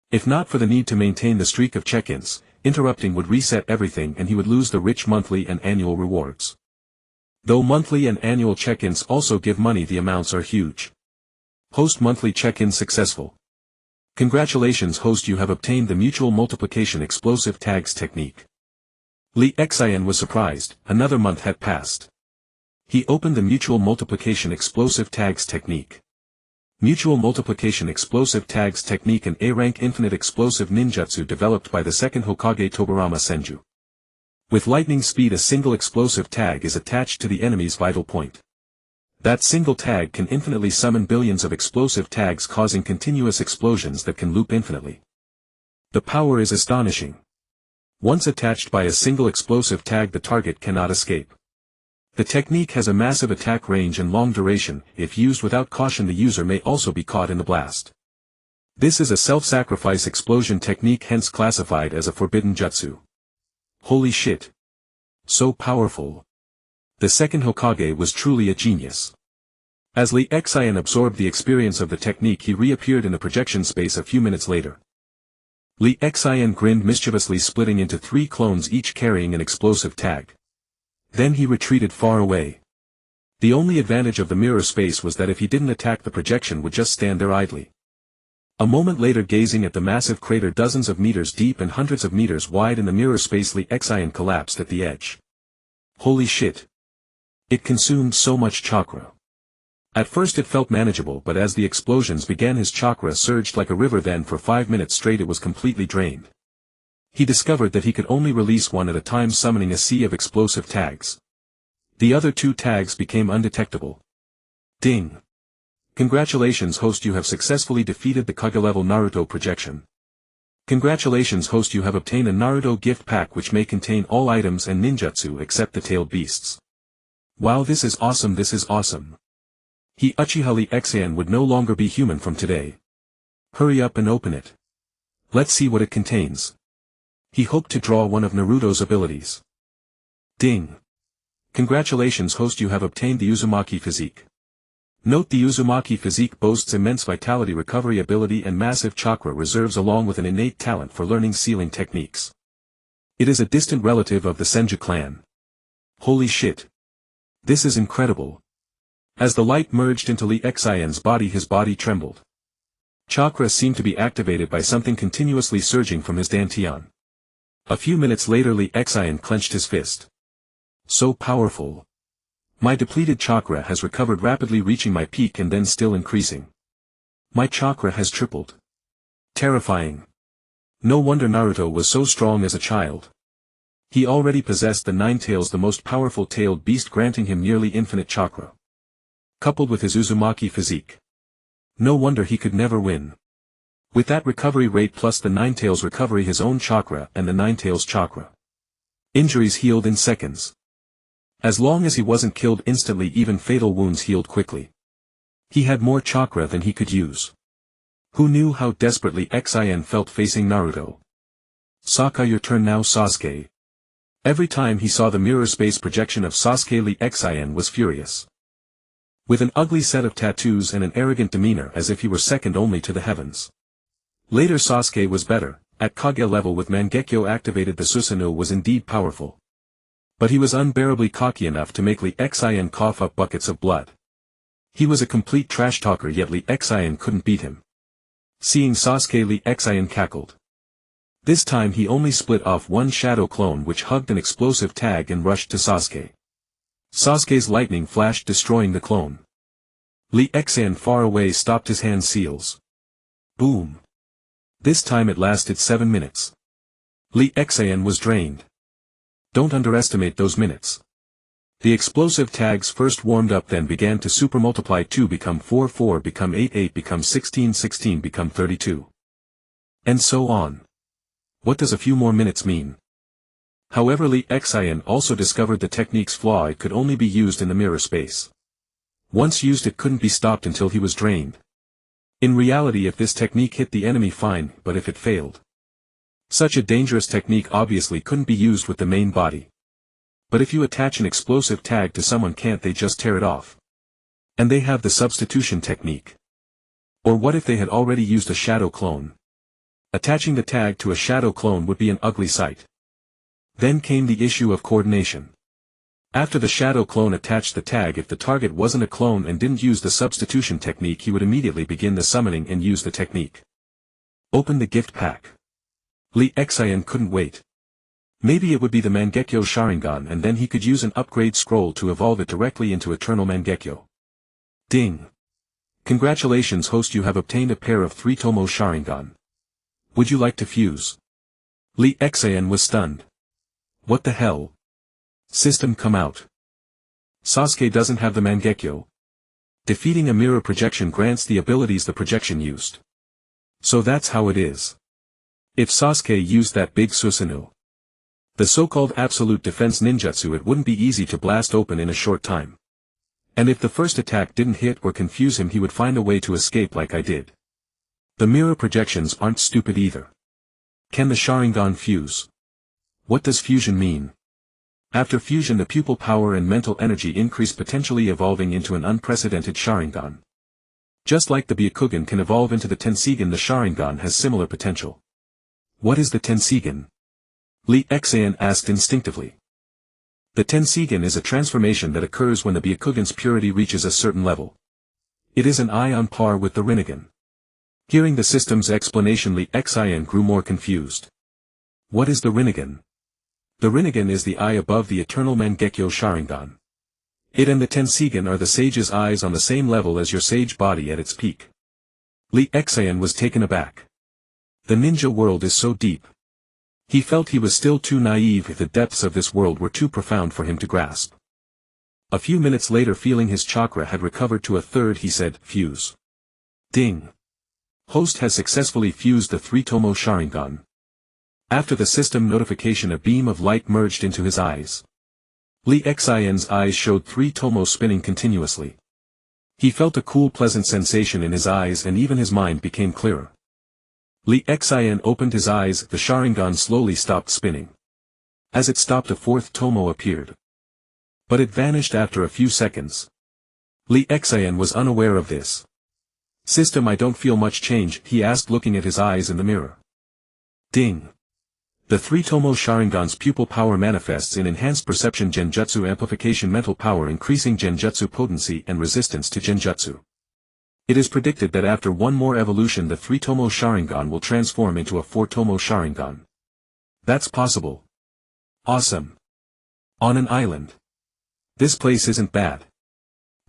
If not for the need to maintain the streak of check-ins, interrupting would reset everything and he would lose the rich monthly and annual rewards. Though monthly and annual check-ins also give money, the amounts are huge. Host, monthly check-in successful. Congratulations host, you have obtained the mutual multiplication explosive tags technique. Lee Xian was surprised. Another month had passed. He opened the mutual multiplication explosive tags technique. Mutual multiplication explosive tags technique, an A-rank infinite explosive ninjutsu developed by the second Hokage Tobirama Senju. With lightning speed, a single explosive tag is attached to the enemy's vital point. That single tag can infinitely summon billions of explosive tags, causing continuous explosions that can loop infinitely. The power is astonishing. Once attached by a single explosive tag, the target cannot escape. The technique has a massive attack range and long duration. If used without caution, the user may also be caught in the blast. This is a self-sacrifice explosion technique, hence classified as a forbidden jutsu. Holy shit! So powerful. The second Hokage was truly a genius. As Lee Xian absorbed the experience of the technique, he reappeared in the projection space a few minutes later. Lee Xian grinned mischievously, splitting into 3 clones, each carrying an explosive tag. Then he retreated far away. The only advantage of the mirror space was that if he didn't attack, the projection would just stand there idly. A moment later, gazing at the massive crater dozens of meters deep and hundreds of meters wide in the mirror space, Lee Xian collapsed at the edge. Holy shit! It consumed so much chakra. At first it felt manageable, but as the explosions began, his chakra surged like a river. Then for 5 minutes straight it was completely drained. He discovered that he could only release one at a time, summoning a sea of explosive tags. The other 2 tags became undetectable. Ding! Congratulations host, you have successfully defeated the Kage-level Naruto projection. Congratulations host, you have obtained a Naruto gift pack which may contain all items and ninjutsu except the tailed beasts. Wow, this is awesome, this is awesome. Uchiha Lee Xian would no longer be human from today. Hurry up and open it. Let's see what it contains. He hoped to draw one of Naruto's abilities. Ding! Congratulations host, you have obtained the Uzumaki physique. Note, the Uzumaki physique boasts immense vitality recovery ability and massive chakra reserves, along with an innate talent for learning sealing techniques. It is a distant relative of the Senju clan. Holy shit! This is incredible. As the light merged into Lee Xian's body, his body trembled. Chakra seemed to be activated by something continuously surging from his dantian. A few minutes later, Lee Xian clenched his fist. So powerful. My depleted chakra has recovered rapidly, reaching my peak and then still increasing. My chakra has tripled. Terrifying. No wonder Naruto was so strong as a child. He already possessed the 9 tails, the most powerful tailed beast, granting him nearly infinite chakra. Coupled with his Uzumaki physique. No wonder he could never win. With that recovery rate plus the Ninetales recovery his own chakra and the Ninetales chakra. Injuries healed in seconds. As long as he wasn't killed instantly, even fatal wounds healed quickly. He had more chakra than he could use. Who knew how desperately Xin felt facing Naruto? Sokka, your turn now, Sasuke. Every time he saw the mirror space projection of Sasuke, Lee Xin was furious. With an ugly set of tattoos and an arrogant demeanor as if he were second only to the heavens. Later Sasuke was better, at Kage level with Mangekyo activated the Susanoo was indeed powerful. But he was unbearably cocky enough to make Lee Xin cough up buckets of blood. He was a complete trash talker, yet Lee Xin couldn't beat him. Seeing Sasuke, Lee Xin cackled. This time he only split off one shadow clone which hugged an explosive tag and rushed to Sasuke. Sasuke's lightning flashed, destroying the clone. Lee Xin far away stopped his hand seals. Boom. This time it lasted 7 minutes. Lee Xin was drained. Don't underestimate those minutes. The explosive tags first warmed up, then began to super multiply. 2 become 4, 4 become 8, 8 become 16, 16 become 32. And so on. What does a few more minutes mean? However, Lee Xin also discovered the technique's flaw: it could only be used in the mirror space. Once used it couldn't be stopped until he was drained. In reality, if this technique hit the enemy, fine, but if it failed. Such a dangerous technique obviously couldn't be used with the main body. But if you attach an explosive tag to someone, can't they just tear it off? And they have the substitution technique. Or what if they had already used a shadow clone? Attaching the tag to a shadow clone would be an ugly sight. Then came the issue of coordination. After the shadow clone attached the tag, if the target wasn't a clone and didn't use the substitution technique, he would immediately begin the summoning and use the technique. Open the gift pack. Lee Xin couldn't wait. Maybe it would be the Mangekyo Sharingan, and then he could use an upgrade scroll to evolve it directly into Eternal Mangekyo. Ding. Congratulations host, you have obtained a pair of three-tomoe Sharingan. Would you like to fuse? Lee Xin was stunned. What the hell? System, come out. Sasuke doesn't have the Mangekyo. Defeating a mirror projection grants the abilities the projection used. So that's how it is. If Sasuke used that big Susanoo, the so-called absolute defense ninjutsu, it wouldn't be easy to blast open in a short time. And if the first attack didn't hit or confuse him, he would find a way to escape like I did. The mirror projections aren't stupid either. Can the Sharingan fuse? What does fusion mean? After fusion, the pupil power and mental energy increase, potentially evolving into an unprecedented Sharingan. Just like the Byakugan can evolve into the Tenseigan, the Sharingan has similar potential. What is the Tenseigan? Lee Xin asked instinctively. The Tenseigan is a transformation that occurs when the Byakugan's purity reaches a certain level. It is an eye on par with the Rinnegan. Hearing the system's explanation, Lee Xin grew more confused. What is the Rinnegan? The Rinnegan is the eye above the Eternal Mangekyo Sharingan. It and the Tenseigan are the sage's eyes on the same level as your sage body at its peak. Lee Xin was taken aback. The ninja world is so deep. He felt he was still too naive, if the depths of this world were too profound for him to grasp. A few minutes later, feeling his chakra had recovered to a third, he said, fuse. Ding. Host has successfully fused the three-tomoe Sharingan. After the system notification, a beam of light merged into his eyes. Lee Xin's eyes showed three-tomoe spinning continuously. He felt a cool, pleasant sensation in his eyes, and even his mind became clearer. Lee Xin opened his eyes, the Sharingan slowly stopped spinning. As it stopped, a fourth tomoe appeared. But it vanished after a few seconds. Lee Xin was unaware of this. System, I don't feel much change, he asked, looking at his eyes in the mirror. Ding. The three-tomoe Sharingan's pupil power manifests in enhanced perception genjutsu amplification, mental power increasing genjutsu potency and resistance to genjutsu. It is predicted that after one more evolution the three-tomoe Sharingan will transform into a four-tomoe Sharingan. That's possible. Awesome. On an island. This place isn't bad.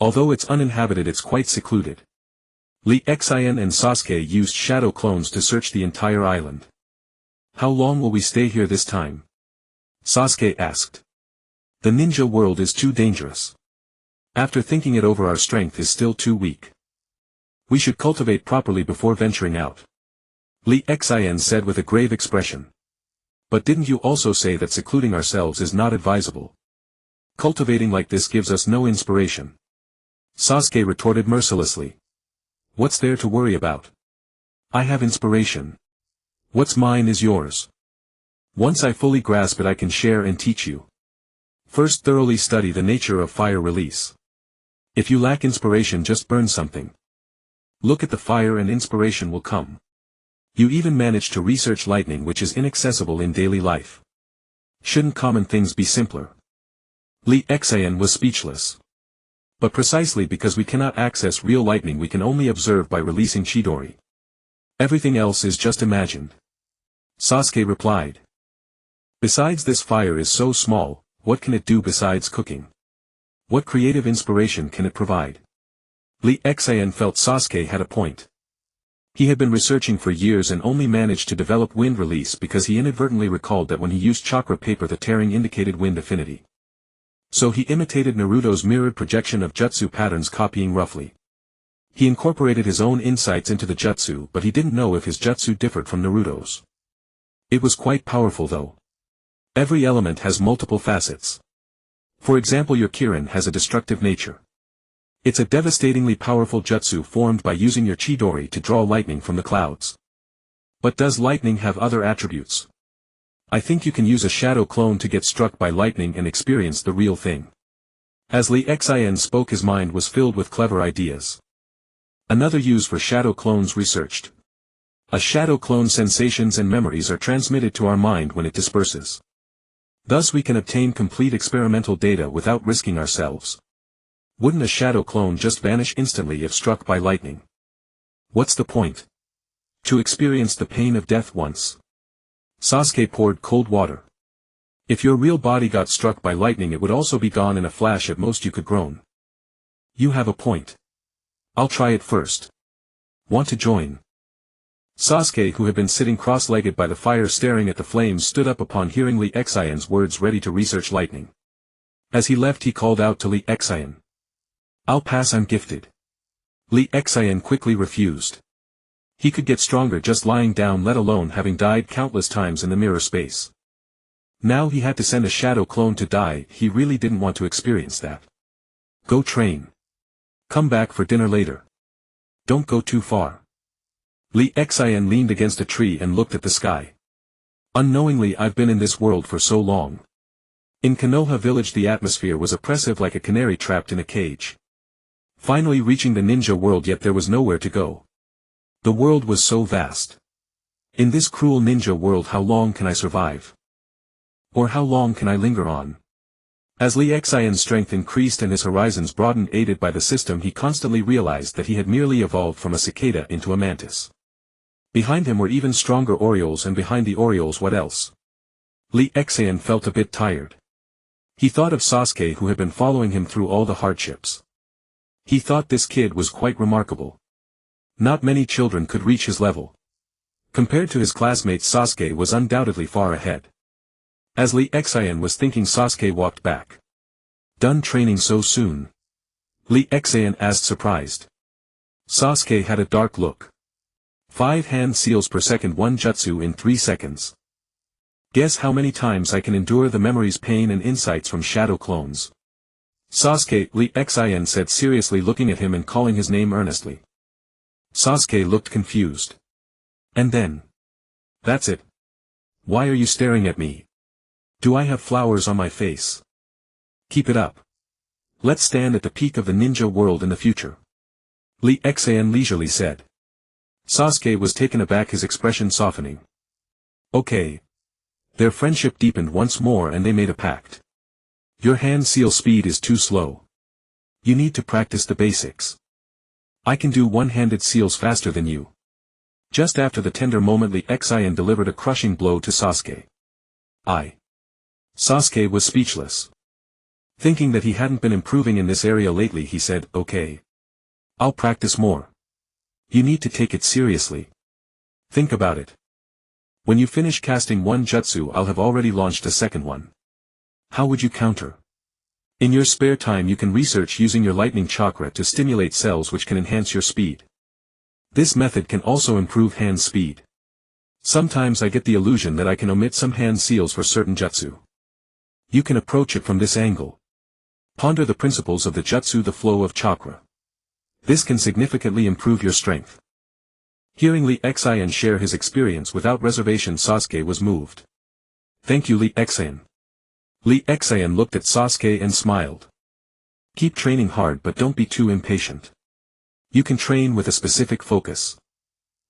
Although it's uninhabited, it's quite secluded. Lee Xin and Sasuke used shadow clones to search the entire island. How long will we stay here this time? Sasuke asked. The ninja world is too dangerous. After thinking it over, our strength is still too weak. We should cultivate properly before venturing out. Li Xian said with a grave expression. But didn't you also say that secluding ourselves is not advisable? Cultivating like this gives us no inspiration. Sasuke retorted mercilessly. What's there to worry about? I have inspiration. What's mine is yours. Once I fully grasp it I can share and teach you. First thoroughly study the nature of fire release. If you lack inspiration just burn something. Look at the fire and inspiration will come. You even manage to research lightning which is inaccessible in daily life. Shouldn't common things be simpler? Li Xian was speechless. But precisely because we cannot access real lightning we can only observe by releasing Chidori. Everything else is just imagined. Sasuke replied. Besides this fire is so small, what can it do besides cooking? What creative inspiration can it provide? Li Xian felt Sasuke had a point. He had been researching for years and only managed to develop wind release because he inadvertently recalled that when he used chakra paper the tearing indicated wind affinity. So he imitated Naruto's mirrored projection of jutsu patterns, copying roughly. He incorporated his own insights into the jutsu, but he didn't know if his jutsu differed from Naruto's. It was quite powerful though. Every element has multiple facets. For example, your Kirin has a destructive nature. It's a devastatingly powerful jutsu formed by using your Chidori to draw lightning from the clouds. But does lightning have other attributes? I think you can use a shadow clone to get struck by lightning and experience the real thing. As Li Xian spoke his mind was filled with clever ideas. Another use for shadow clones researched. A shadow clone's sensations and memories are transmitted to our mind when it disperses. Thus we can obtain complete experimental data without risking ourselves. Wouldn't a shadow clone just vanish instantly if struck by lightning? What's the point? To experience the pain of death once. Sasuke poured cold water. If your real body got struck by lightning it would also be gone in a flash, at most you could groan. You have a point. I'll try it first. Want to join? Sasuke, who had been sitting cross-legged by the fire staring at the flames, stood up upon hearing Li Xian's words, ready to research lightning. As he left he called out to Li Xian. I'll pass, I'm gifted. Li Xian quickly refused. He could get stronger just lying down, let alone having died countless times in the mirror space. Now he had to send a shadow clone to die. He really didn't want to experience that. Go train. Come back for dinner later. Don't go too far. Li Xian leaned against a tree and looked at the sky. Unknowingly I've been in this world for so long. In Konoha village the atmosphere was oppressive like a canary trapped in a cage. Finally reaching the ninja world, yet there was nowhere to go. The world was so vast. In this cruel ninja world how long can I survive? Or how long can I linger on? As Li Xian's strength increased and his horizons broadened, aided by the system, he constantly realized that he had merely evolved from a cicada into a mantis. Behind him were even stronger Orioles, and behind the Orioles what else? Li Xian felt a bit tired. He thought of Sasuke, who had been following him through all the hardships. He thought this kid was quite remarkable. Not many children could reach his level. Compared to his classmates Sasuke was undoubtedly far ahead. As Li Xian was thinking, Sasuke walked back. Done training so soon? Li Xian asked, surprised. Sasuke had a dark look. 5 hand seals per second, 1 jutsu in 3 seconds. Guess how many times I can endure the memories, pain and insights from shadow clones. Sasuke, Li Xian said seriously, looking at him and calling his name earnestly. Sasuke looked confused. And then? That's it. Why are you staring at me? Do I have flowers on my face? Keep it up. Let's stand at the peak of the ninja world in the future. Li Xian leisurely said. Sasuke was taken aback, his expression softening. Okay. Their friendship deepened once more and they made a pact. Your hand seal speed is too slow. You need to practice the basics. I can do one-handed seals faster than you. Just after the tender moment, Li Xian delivered a crushing blow to Sasuke. Sasuke was speechless. Thinking that he hadn't been improving in this area lately, he said, okay. I'll practice more. You need to take it seriously. Think about it. When you finish casting one jutsu, I'll have already launched a second one. How would you counter? In your spare time you can research using your lightning chakra to stimulate cells which can enhance your speed. This method can also improve hand speed. Sometimes I get the illusion that I can omit some hand seals for certain jutsu. You can approach it from this angle. Ponder the principles of the jutsu, the flow of chakra. This can significantly improve your strength. Hearing Lee Xian share his experience without reservation, Sasuke was moved. Thank you, Lee Xian. Lee Xian looked at Sasuke and smiled. Keep training hard, but don't be too impatient. You can train with a specific focus.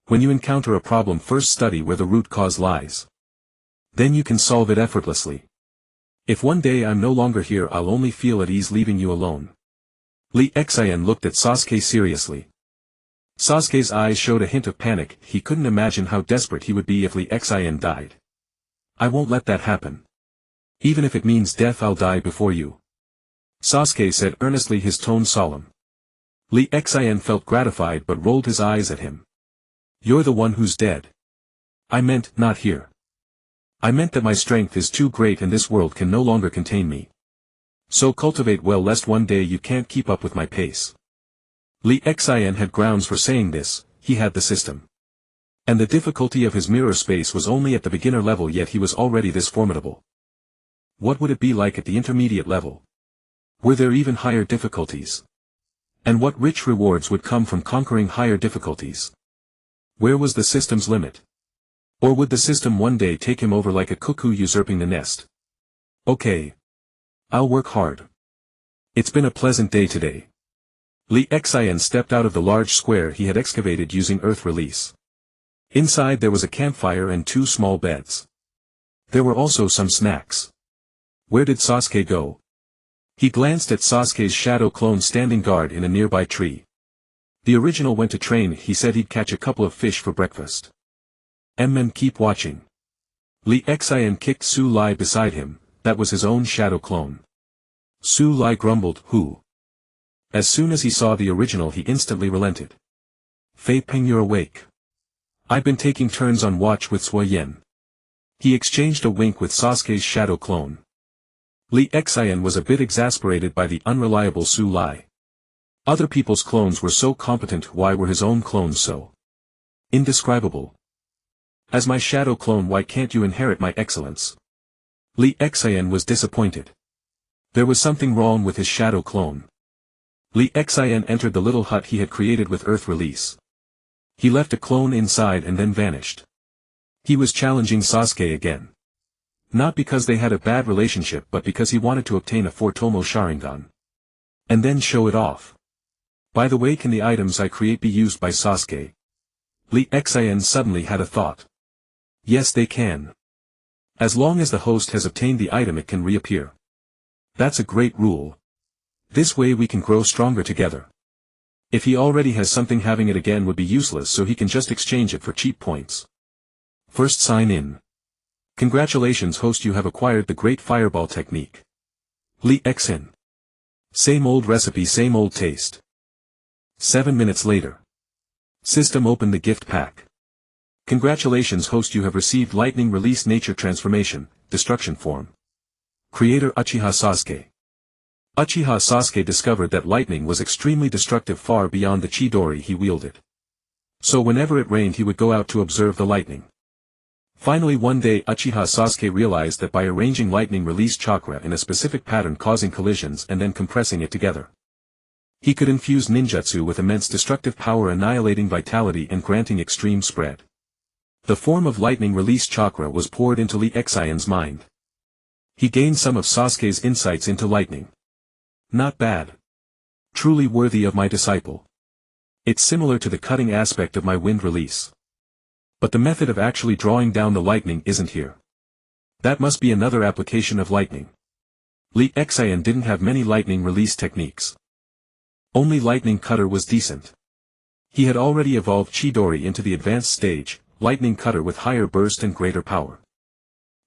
When you encounter a problem, first study where the root cause lies. Then you can solve it effortlessly. If one day I'm no longer here, I'll only feel at ease leaving you alone. Lee Xian looked at Sasuke seriously. Sasuke's eyes showed a hint of panic. He couldn't imagine how desperate he would be if Lee Xian died. I won't let that happen. Even if it means death, I'll die before you. Sasuke said earnestly, his tone solemn. Lee Xian felt gratified but rolled his eyes at him. You're the one who's dead. I meant, not here. I meant that my strength is too great and this world can no longer contain me. So cultivate well, lest one day you can't keep up with my pace. Lee Xian had grounds for saying this. He had the system. And the difficulty of his mirror space was only at the beginner level, yet he was already this formidable. What would it be like at the intermediate level? Were there even higher difficulties? And what rich rewards would come from conquering higher difficulties? Where was the system's limit? Or would the system one day take him over like a cuckoo usurping the nest? Okay. I'll work hard. It's been a pleasant day today. Lee Xian stepped out of the large square he had excavated using earth release. Inside there was a campfire and 2 small beds. There were also some snacks. Where did Sasuke go? He glanced at Sasuke's shadow clone standing guard in a nearby tree. The original went to train. He said he'd catch a couple of fish for breakfast. Men, keep watching. Lee Xian kicked Su Lai beside him. That was his own shadow clone. Su Lai grumbled, who? As soon as he saw the original, he instantly relented. Fei Peng, you're awake. I've been taking turns on watch with Sui Yen. He exchanged a wink with Sasuke's shadow clone. Lee Xian was a bit exasperated by the unreliable Su Lai. Other people's clones were so competent, why were his own clones so indescribable? As my shadow clone, why can't you inherit my excellence? Lee Xian was disappointed. There was something wrong with his shadow clone. Lee Xian entered the little hut he had created with earth release. He left a clone inside and then vanished. He was challenging Sasuke again. Not because they had a bad relationship, but because he wanted to obtain a three-tomoe Sharingan. And then show it off. By the way, can the items I create be used by Sasuke? Lee Xian suddenly had a thought. Yes, they can. As long as the host has obtained the item, it can reappear. That's a great rule. This way we can grow stronger together. If he already has something, having it again would be useless, so he can just exchange it for cheap points. First, sign in. Congratulations, host, you have acquired the Great Fireball technique. Lee Xian. Same old recipe, same old taste. 7 minutes later. System opened the gift pack. Congratulations, host, you have received Lightning Release Nature Transformation, Destruction Form. Creator Uchiha Sasuke. Uchiha Sasuke discovered that lightning was extremely destructive, far beyond the Chidori he wielded. So whenever it rained, he would go out to observe the lightning. Finally one day Uchiha Sasuke realized that by arranging lightning release chakra in a specific pattern, causing collisions and then compressing it together, he could infuse ninjutsu with immense destructive power, annihilating vitality and granting extreme spread. The form of lightning release chakra was poured into Lee Xian's mind. He gained some of Sasuke's insights into lightning. Not bad. Truly worthy of my disciple. It's similar to the cutting aspect of my wind release. But the method of actually drawing down the lightning isn't here. That must be another application of lightning. Lee Xian didn't have many lightning release techniques. Only lightning cutter was decent. He had already evolved Chidori into the advanced stage, lightning cutter with higher burst and greater power.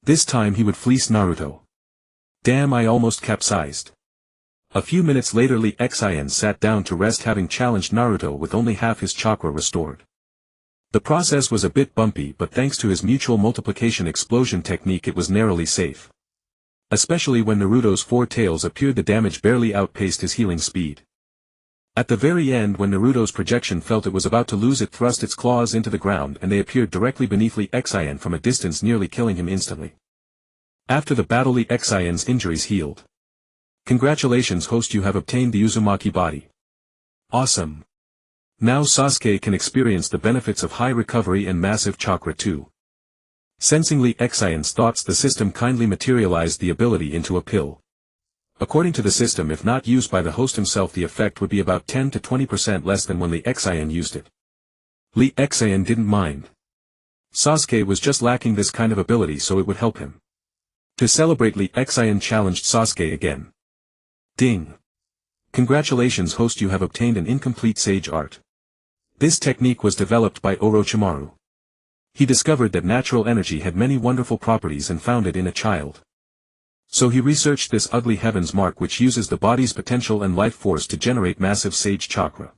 This time he would fleece Naruto. Damn, I almost capsized. A few minutes later Lee Xian sat down to rest, having challenged Naruto with only half his chakra restored. The process was a bit bumpy, but thanks to his mutual multiplication explosion technique it was narrowly safe. Especially when Naruto's 4 tails appeared, the damage barely outpaced his healing speed. At the very end, when Naruto's projection felt it was about to lose, it thrust its claws into the ground and they appeared directly beneath Lee Xian from a distance, nearly killing him instantly. After the battle, Lee Xian's injuries healed. Congratulations host, you have obtained the Uzumaki body. Awesome. Now Sasuke can experience the benefits of high recovery and massive chakra too. Sensing Lee Xian's thoughts, the system kindly materialized the ability into a pill. According to the system, if not used by the host himself, the effect would be about 10 to 20% less than when Lee Xian used it. Lee Xian didn't mind. Sasuke was just lacking this kind of ability, so it would help him. To celebrate, Lee Xian challenged Sasuke again. Ding. Congratulations host, you have obtained an incomplete sage art. This technique was developed by Orochimaru. He discovered that natural energy had many wonderful properties and found it in a child. So he researched this ugly heaven's mark, which uses the body's potential and life force to generate massive sage chakra.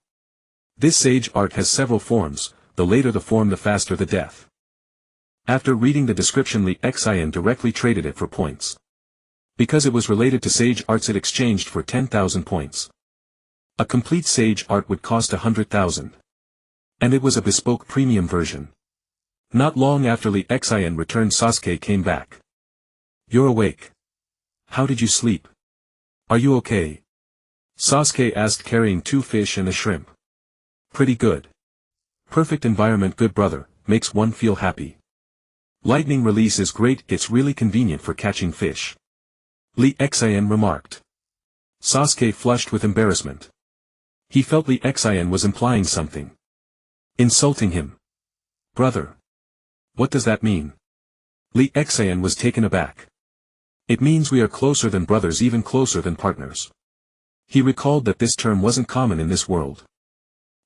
This sage art has several forms, the later the form the faster the death. After reading the description, Lee Xian directly traded it for points. Because it was related to sage arts, it exchanged for 10,000 points. A complete sage art would cost 100,000. And it was a bespoke premium version. Not long after Lee Xian returned, Sasuke came back. You're awake. How did you sleep? Are you okay? Sasuke asked, carrying 2 fish and a shrimp. Pretty good. Perfect environment, good brother, makes one feel happy. Lightning release is great, it's really convenient for catching fish. Lee Xian remarked. Sasuke flushed with embarrassment. He felt Lee Xian was implying something. Insulting him. Brother. What does that mean? Lee Xian was taken aback. It means we are closer than brothers, even closer than partners. He recalled that this term wasn't common in this world.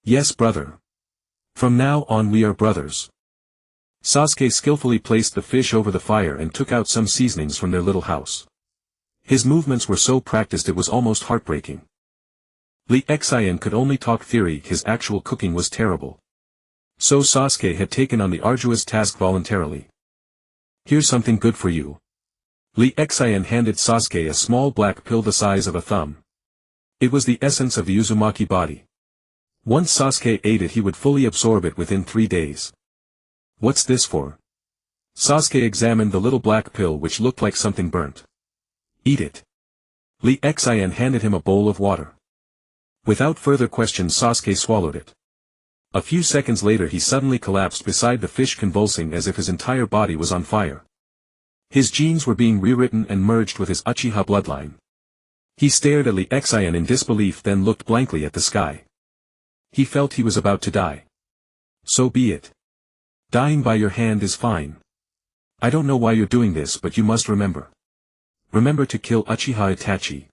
Yes, brother. From now on we are brothers. Sasuke skillfully placed the fish over the fire and took out some seasonings from their little house. His movements were so practiced it was almost heartbreaking. Lee Xian could only talk theory, his actual cooking was terrible. So Sasuke had taken on the arduous task voluntarily. Here's something good for you. Lee Xian handed Sasuke a small black pill the size of a thumb. It was the essence of the Uzumaki body. Once Sasuke ate it, he would fully absorb it within 3 days. What's this for? Sasuke examined the little black pill, which looked like something burnt. Eat it. Lee Xian handed him a bowl of water. Without further question, Sasuke swallowed it. A few seconds later he suddenly collapsed beside the fish, convulsing as if his entire body was on fire. His genes were being rewritten and merged with his Uchiha bloodline. He stared at Lee Xian in disbelief, then looked blankly at the sky. He felt he was about to die. So be it. Dying by your hand is fine. I don't know why you're doing this, but you must remember. Remember to kill Uchiha Itachi.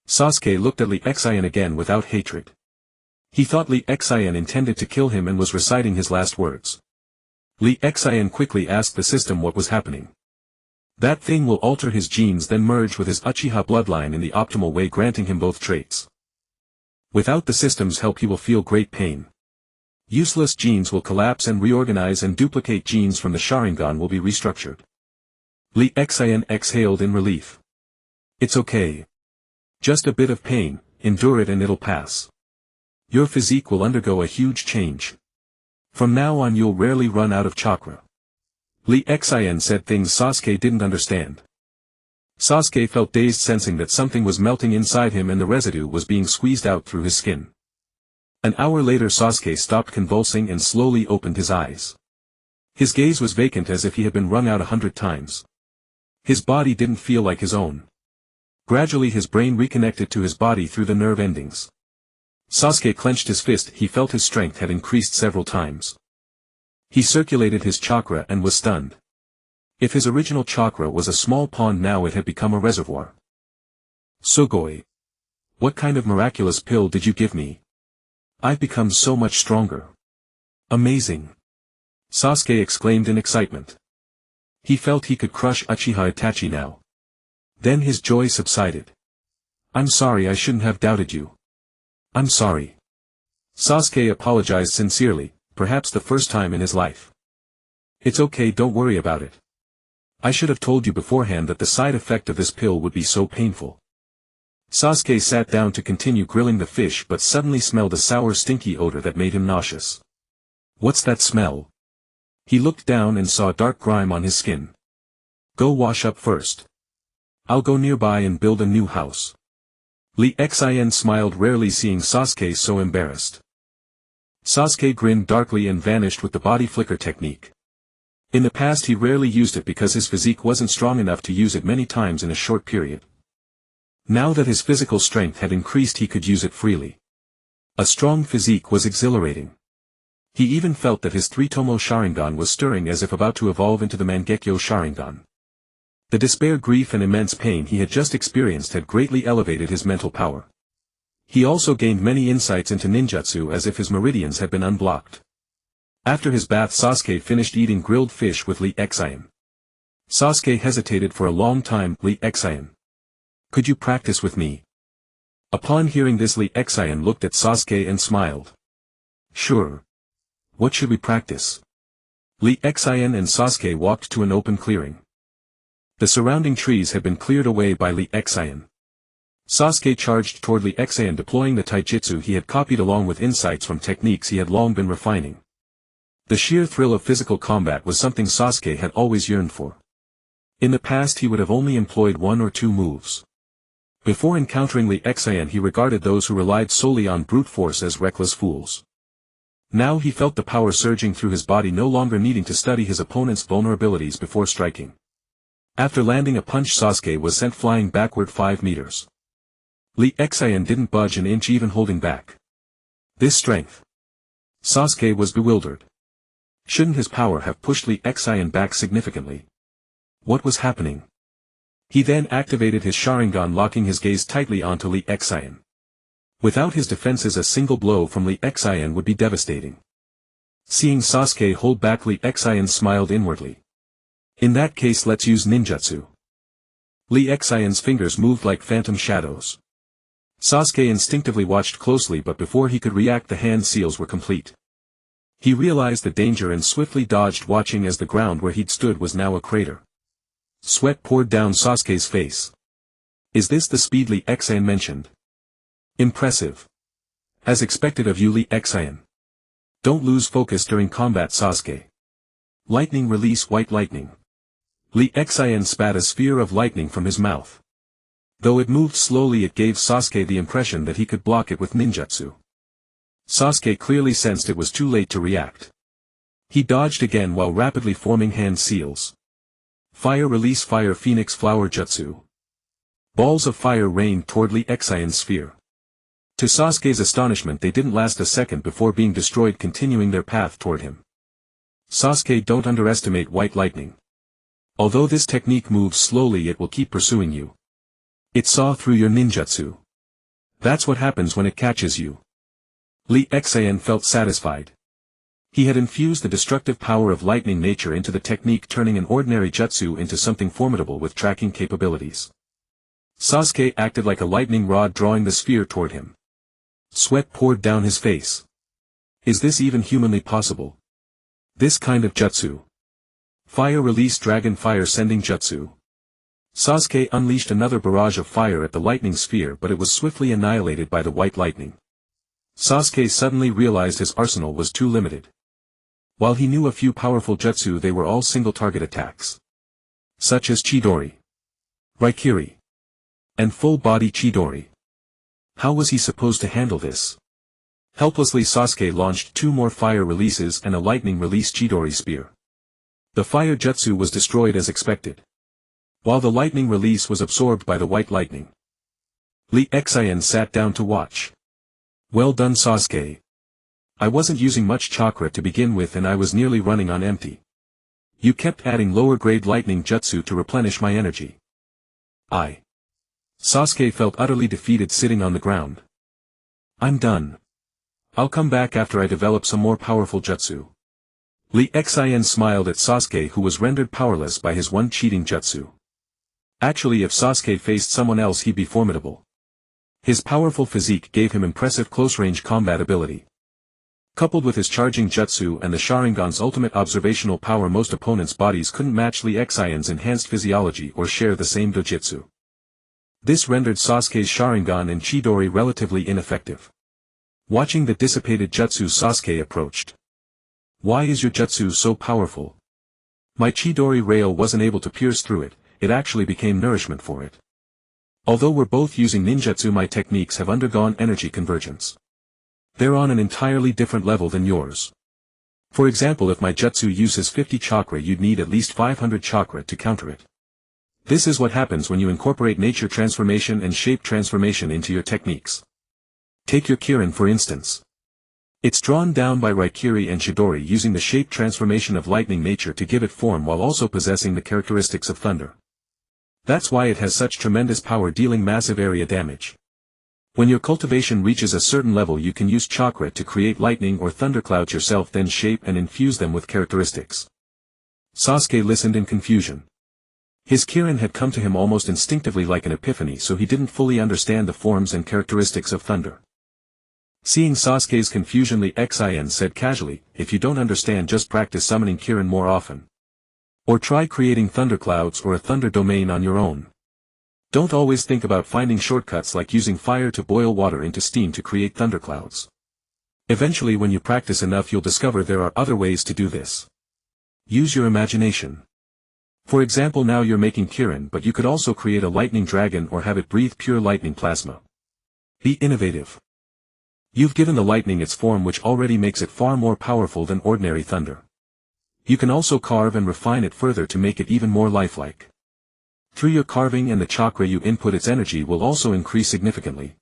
Sasuke looked at Lee Xian again without hatred. He thought Lee Xian intended to kill him and was reciting his last words. Lee Xian quickly asked the system what was happening. That thing will alter his genes, then merge with his Uchiha bloodline in the optimal way, granting him both traits. Without the system's help he will feel great pain. Useless genes will collapse and reorganize, and duplicate genes from the Sharingan will be restructured. Lee Xian exhaled in relief. It's okay. Just a bit of pain, endure it and it'll pass. Your physique will undergo a huge change. From now on you'll rarely run out of chakra. Lee Xian said things Sasuke didn't understand. Sasuke felt dazed, sensing that something was melting inside him and the residue was being squeezed out through his skin. An hour later Sasuke stopped convulsing and slowly opened his eyes. His gaze was vacant, as if he had been wrung out 100 times. His body didn't feel like his own. Gradually his brain reconnected to his body through the nerve endings. Sasuke clenched his fist, he felt his strength had increased several times. He circulated his chakra and was stunned. If his original chakra was a small pond, now it had become a reservoir. Sugoi. What kind of miraculous pill did you give me? I've become so much stronger. Amazing. Sasuke exclaimed in excitement. He felt he could crush Uchiha Itachi now. Then his joy subsided. I'm sorry, I shouldn't have doubted you. I'm sorry. Sasuke apologized sincerely, perhaps the first time in his life. It's okay, don't worry about it. I should have told you beforehand that the side effect of this pill would be so painful. Sasuke sat down to continue grilling the fish but suddenly smelled a sour stinky odor that made him nauseous. What's that smell? He looked down and saw dark grime on his skin. Go wash up first. I'll go nearby and build a new house. Lee Xin smiled, rarely seeing Sasuke so embarrassed. Sasuke grinned darkly and vanished with the body flicker technique. In the past he rarely used it because his physique wasn't strong enough to use it many times in a short period. Now that his physical strength had increased he could use it freely. A strong physique was exhilarating. He even felt that his three-tomoe Sharingan was stirring as if about to evolve into the Mangekyo Sharingan. The despair, grief and immense pain he had just experienced had greatly elevated his mental power. He also gained many insights into ninjutsu as if his meridians had been unblocked. After his bath Sasuke finished eating grilled fish with Lee Xin. Sasuke hesitated for a long time. Lee Xin. Could you practice with me? Upon hearing this Lee Xin looked at Sasuke and smiled. Sure. What should we practice? Lee Xin and Sasuke walked to an open clearing. The surrounding trees had been cleared away by Lee Xin. Sasuke charged toward Lee Xin, deploying the taijutsu he had copied along with insights from techniques he had long been refining. The sheer thrill of physical combat was something Sasuke had always yearned for. In the past he would have only employed one or two moves. Before encountering Lee Xin he regarded those who relied solely on brute force as reckless fools. Now he felt the power surging through his body, no longer needing to study his opponent's vulnerabilities before striking. After landing a punch Sasuke was sent flying backward 5 meters. Lee Xin didn't budge an inch, even holding back. This strength. Sasuke was bewildered. Shouldn't his power have pushed Lee Xin back significantly? What was happening? He then activated his Sharingan, locking his gaze tightly onto Lee Xin. Without his defenses a single blow from Lee Xin would be devastating. Seeing Sasuke hold back, Lee Xin smiled inwardly. In that case let's use ninjutsu. Lee Xion's fingers moved like phantom shadows. Sasuke instinctively watched closely, but before he could react the hand seals were complete. He realized the danger and swiftly dodged, watching as the ground where he'd stood was now a crater. Sweat poured down Sasuke's face. Is this the speed Lee Xin mentioned? Impressive. As expected of you, Lee Xin. Don't lose focus during combat, Sasuke. Lightning, release white lightning. Lee Xin spat a sphere of lightning from his mouth. Though it moved slowly it gave Sasuke the impression that he could block it with ninjutsu. Sasuke clearly sensed it was too late to react. He dodged again while rapidly forming hand seals. Fire, release fire, phoenix flower jutsu. Balls of fire rained toward Lee Xion's sphere. To Sasuke's astonishment they didn't last a second before being destroyed, continuing their path toward him. Sasuke, don't underestimate white lightning. Although this technique moves slowly, it will keep pursuing you. It saw through your ninjutsu. That's what happens when it catches you. Lee Xin felt satisfied. He had infused the destructive power of lightning nature into the technique, turning an ordinary jutsu into something formidable with tracking capabilities. Sasuke acted like a lightning rod, drawing the sphere toward him. Sweat poured down his face. Is this even humanly possible? This kind of jutsu. Fire, release dragon fire sending jutsu. Sasuke unleashed another barrage of fire at the lightning sphere, but it was swiftly annihilated by the white lightning. Sasuke suddenly realized his arsenal was too limited. While he knew a few powerful jutsu, they were all single-target attacks. Such as Chidori, Raikiri, and full-body Chidori. How was he supposed to handle this? Helplessly Sasuke launched 2 more fire releases and a lightning release Chidori spear. The fire jutsu was destroyed as expected, while the lightning release was absorbed by the white lightning. Lee Xin sat down to watch. Well done, Sasuke. I wasn't using much chakra to begin with and I was nearly running on empty. You kept adding lower-grade lightning jutsu to replenish my energy. Sasuke felt utterly defeated, sitting on the ground. I'm done. I'll come back after I develop some more powerful jutsu. Lee Xin smiled at Sasuke, who was rendered powerless by his one cheating jutsu. Actually, if Sasuke faced someone else he'd be formidable. His powerful physique gave him impressive close-range combat ability. Coupled with his charging jutsu and the Sharingan's ultimate observational power, most opponents' bodies couldn't match Lee Xion's enhanced physiology or share the same dojutsu. This rendered Sasuke's Sharingan and Chidori relatively ineffective. Watching the dissipated jutsu, Sasuke approached. "Why is your jutsu so powerful?" "My Chidori rail wasn't able to pierce through it, it actually became nourishment for it. Although we're both using ninjutsu, my techniques have undergone energy convergence. They're on an entirely different level than yours. For example, if my jutsu uses 50 chakra, you'd need at least 500 chakra to counter it. This is what happens when you incorporate nature transformation and shape transformation into your techniques. Take your Kirin for instance. It's drawn down by Raikiri and Chidori using the shape transformation of lightning nature to give it form while also possessing the characteristics of thunder. That's why it has such tremendous power, dealing massive area damage. When your cultivation reaches a certain level, you can use chakra to create lightning or thunderclouds yourself, then shape and infuse them with characteristics." Sasuke listened in confusion. His Kirin had come to him almost instinctively like an epiphany, so he didn't fully understand the forms and characteristics of thunder. Seeing Sasuke's confusion, Lee Xin said casually, "If you don't understand, just practice summoning Kirin more often. Or try creating thunderclouds or a thunder domain on your own. Don't always think about finding shortcuts like using fire to boil water into steam to create thunderclouds. Eventually, when you practice enough, you'll discover there are other ways to do this. Use your imagination. For example, now you're making Kirin, but you could also create a lightning dragon or have it breathe pure lightning plasma. Be innovative. You've given the lightning its form, which already makes it far more powerful than ordinary thunder. You can also carve and refine it further to make it even more lifelike. Through your carving and the chakra you input, its energy will also increase significantly."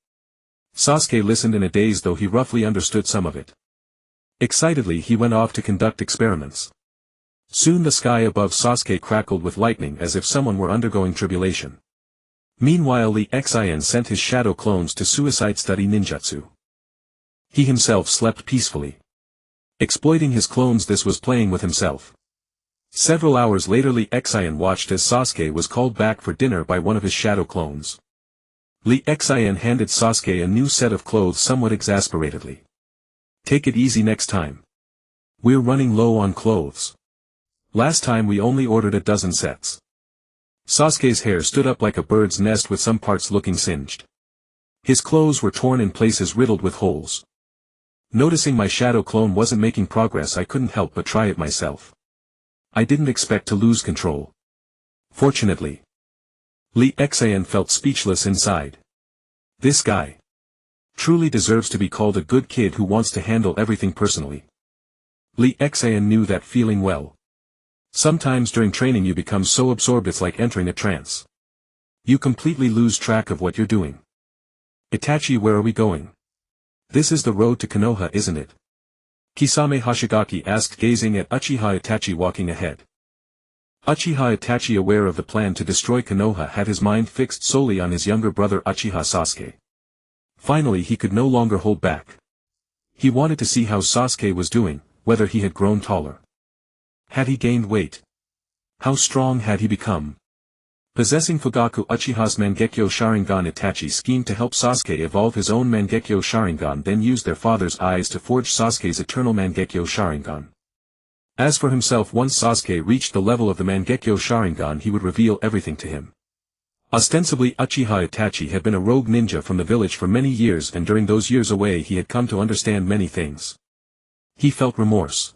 Sasuke listened in a daze, though he roughly understood some of it. Excitedly he went off to conduct experiments. Soon the sky above Sasuke crackled with lightning as if someone were undergoing tribulation. Meanwhile, Lee Xin sent his shadow clones to suicide study ninjutsu. He himself slept peacefully. Exploiting his clones, this was playing with himself. Several hours later, Lee Xin watched as Sasuke was called back for dinner by one of his shadow clones. Lee Xin handed Sasuke a new set of clothes somewhat exasperatedly. "Take it easy next time. We're running low on clothes. Last time we only ordered a dozen sets." Sasuke's hair stood up like a bird's nest, with some parts looking singed. His clothes were torn in places, riddled with holes. "Noticing my shadow clone wasn't making progress, I couldn't help but try it myself. I didn't expect to lose control. Fortunately." Lee Xin felt speechless inside. This guy truly deserves to be called a good kid who wants to handle everything personally. Lee Xin knew that feeling well. Sometimes during training you become so absorbed it's like entering a trance. You completely lose track of what you're doing. "Itachi, where are we going?" "This is the road to Konoha, isn't it?" Kisame Hoshigaki asked, gazing at Uchiha Itachi walking ahead. Uchiha Itachi, aware of the plan to destroy Konoha, had his mind fixed solely on his younger brother Uchiha Sasuke. Finally he could no longer hold back. He wanted to see how Sasuke was doing, whether he had grown taller. Had he gained weight? How strong had he become? Possessing Fugaku Uchiha's Mangekyo Sharingan, Itachi schemed to help Sasuke evolve his own Mangekyo Sharingan, then use their father's eyes to forge Sasuke's eternal Mangekyo Sharingan. As for himself, once Sasuke reached the level of the Mangekyo Sharingan, he would reveal everything to him. Ostensibly, Uchiha Itachi had been a rogue ninja from the village for many years, and during those years away he had come to understand many things. He felt remorse.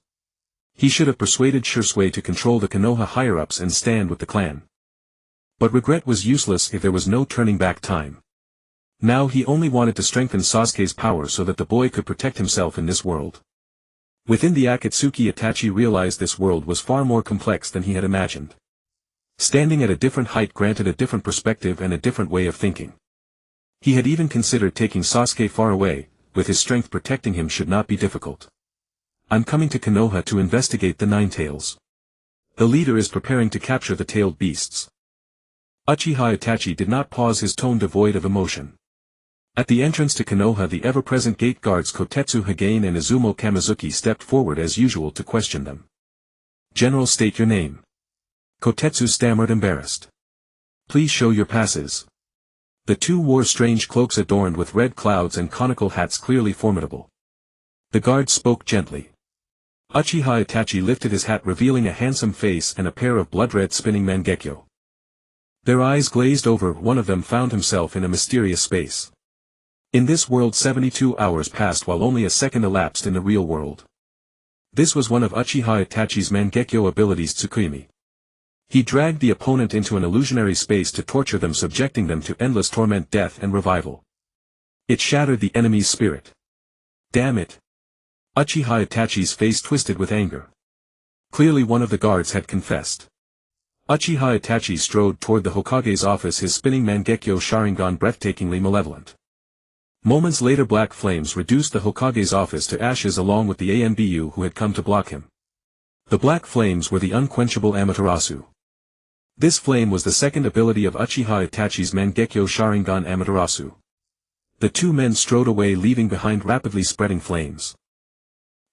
He should have persuaded Shisui to control the Konoha higher-ups and stand with the clan. But regret was useless if there was no turning back time. Now he only wanted to strengthen Sasuke's power so that the boy could protect himself in this world. Within the Akatsuki, Itachi realized this world was far more complex than he had imagined. Standing at a different height granted a different perspective and a different way of thinking. He had even considered taking Sasuke far away, with his strength protecting him should not be difficult. "I'm coming to Konoha to investigate the Nine Tails. The leader is preparing to capture the tailed beasts." Uchiha Itachi did not pause, his tone devoid of emotion. At the entrance to Konoha, the ever-present gate guards Kotetsu Hagane and Izumo Kamizuki stepped forward as usual to question them. "General, state your name." Kotetsu stammered, embarrassed. "Please show your passes." The two wore strange cloaks adorned with red clouds and conical hats clearly formidable. The guards spoke gently. Uchiha Itachi lifted his hat, revealing a handsome face and a pair of blood-red spinning Mangekyo. Their eyes glazed over. One of them found himself in a mysterious space. In this world 72 hours passed while only a second elapsed in the real world. This was one of Uchiha Itachi's Mangekyo abilities Tsukuyomi. He dragged the opponent into an illusionary space to torture them, subjecting them to endless torment, death and revival. It shattered the enemy's spirit. Damn it! Uchiha Itachi's face twisted with anger. Clearly one of the guards had confessed. Uchiha Itachi strode toward the Hokage's office, his spinning Mangekyo Sharingan breathtakingly malevolent. Moments later black flames reduced the Hokage's office to ashes along with the ANBU who had come to block him. The black flames were the unquenchable Amaterasu. This flame was the second ability of Uchiha Itachi's Mangekyo Sharingan Amaterasu. The two men strode away, leaving behind rapidly spreading flames.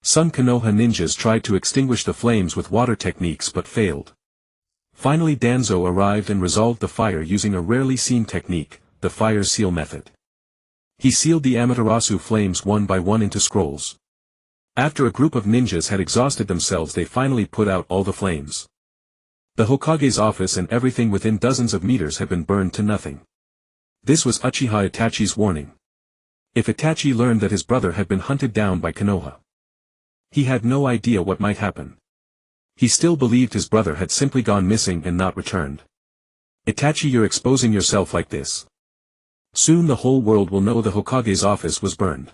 Some Konoha ninjas tried to extinguish the flames with water techniques but failed. Finally Danzo arrived and resolved the fire using a rarely seen technique, the fire seal method. He sealed the Amaterasu flames one by one into scrolls. After a group of ninjas had exhausted themselves, they finally put out all the flames. The Hokage's office and everything within dozens of meters had been burned to nothing. This was Uchiha Itachi's warning. If Itachi learned that his brother had been hunted down by Konoha, he had no idea what might happen. He still believed his brother had simply gone missing and not returned. Itachi, you're exposing yourself like this. Soon the whole world will know the Hokage's office was burned.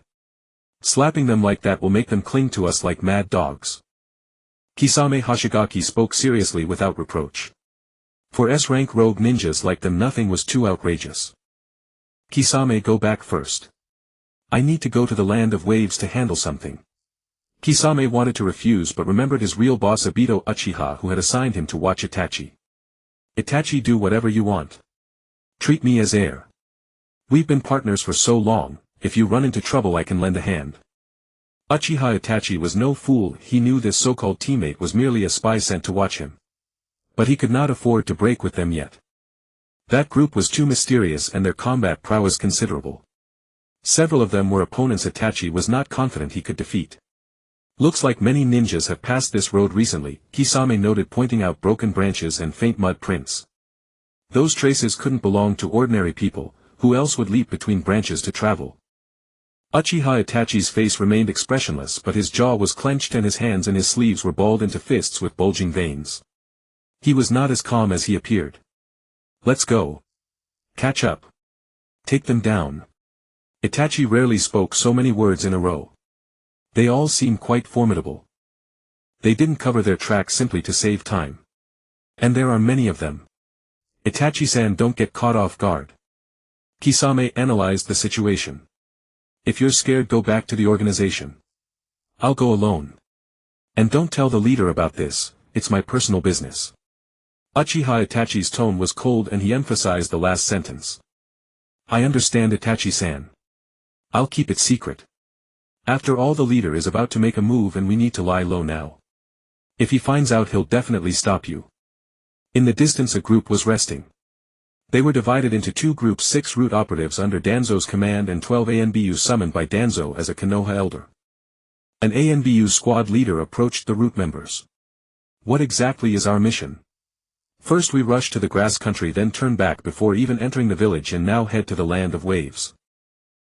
Slapping them like that will make them cling to us like mad dogs. Kisame Hoshigaki spoke seriously without reproach. For S-rank rogue ninjas like them nothing was too outrageous. Kisame, go back first. I need to go to the land of waves to handle something. Kisame wanted to refuse but remembered his real boss Obito Uchiha, who had assigned him to watch Itachi. Itachi, do whatever you want. Treat me as heir. We've been partners for so long, if you run into trouble I can lend a hand. Uchiha Itachi was no fool, he knew this so-called teammate was merely a spy sent to watch him. But he could not afford to break with them yet. That group was too mysterious and their combat prowess considerable. Several of them were opponents Itachi was not confident he could defeat. Looks like many ninjas have passed this road recently, Kisame noted, pointing out broken branches and faint mud prints. Those traces couldn't belong to ordinary people, who else would leap between branches to travel? Uchiha Itachi's face remained expressionless, but his jaw was clenched and his hands and his sleeves were balled into fists with bulging veins. He was not as calm as he appeared. Let's go. Catch up. Take them down. Itachi rarely spoke so many words in a row. They all seemed quite formidable. They didn't cover their tracks simply to save time. And there are many of them. Itachi-san, don't get caught off guard. Kisame analyzed the situation. If you're scared, go back to the organization. I'll go alone. And don't tell the leader about this, it's my personal business. Uchiha Itachi's tone was cold and he emphasized the last sentence. I understand, Itachi-san. I'll keep it secret. After all, the leader is about to make a move and we need to lie low now. If he finds out, he'll definitely stop you. In the distance a group was resting. They were divided into two groups, 6 root operatives under Danzo's command and 12 ANBU summoned by Danzo as a Konoha elder. An ANBU squad leader approached the root members. What exactly is our mission? First we rush to the grass country, then turn back before even entering the village, and now head to the land of waves.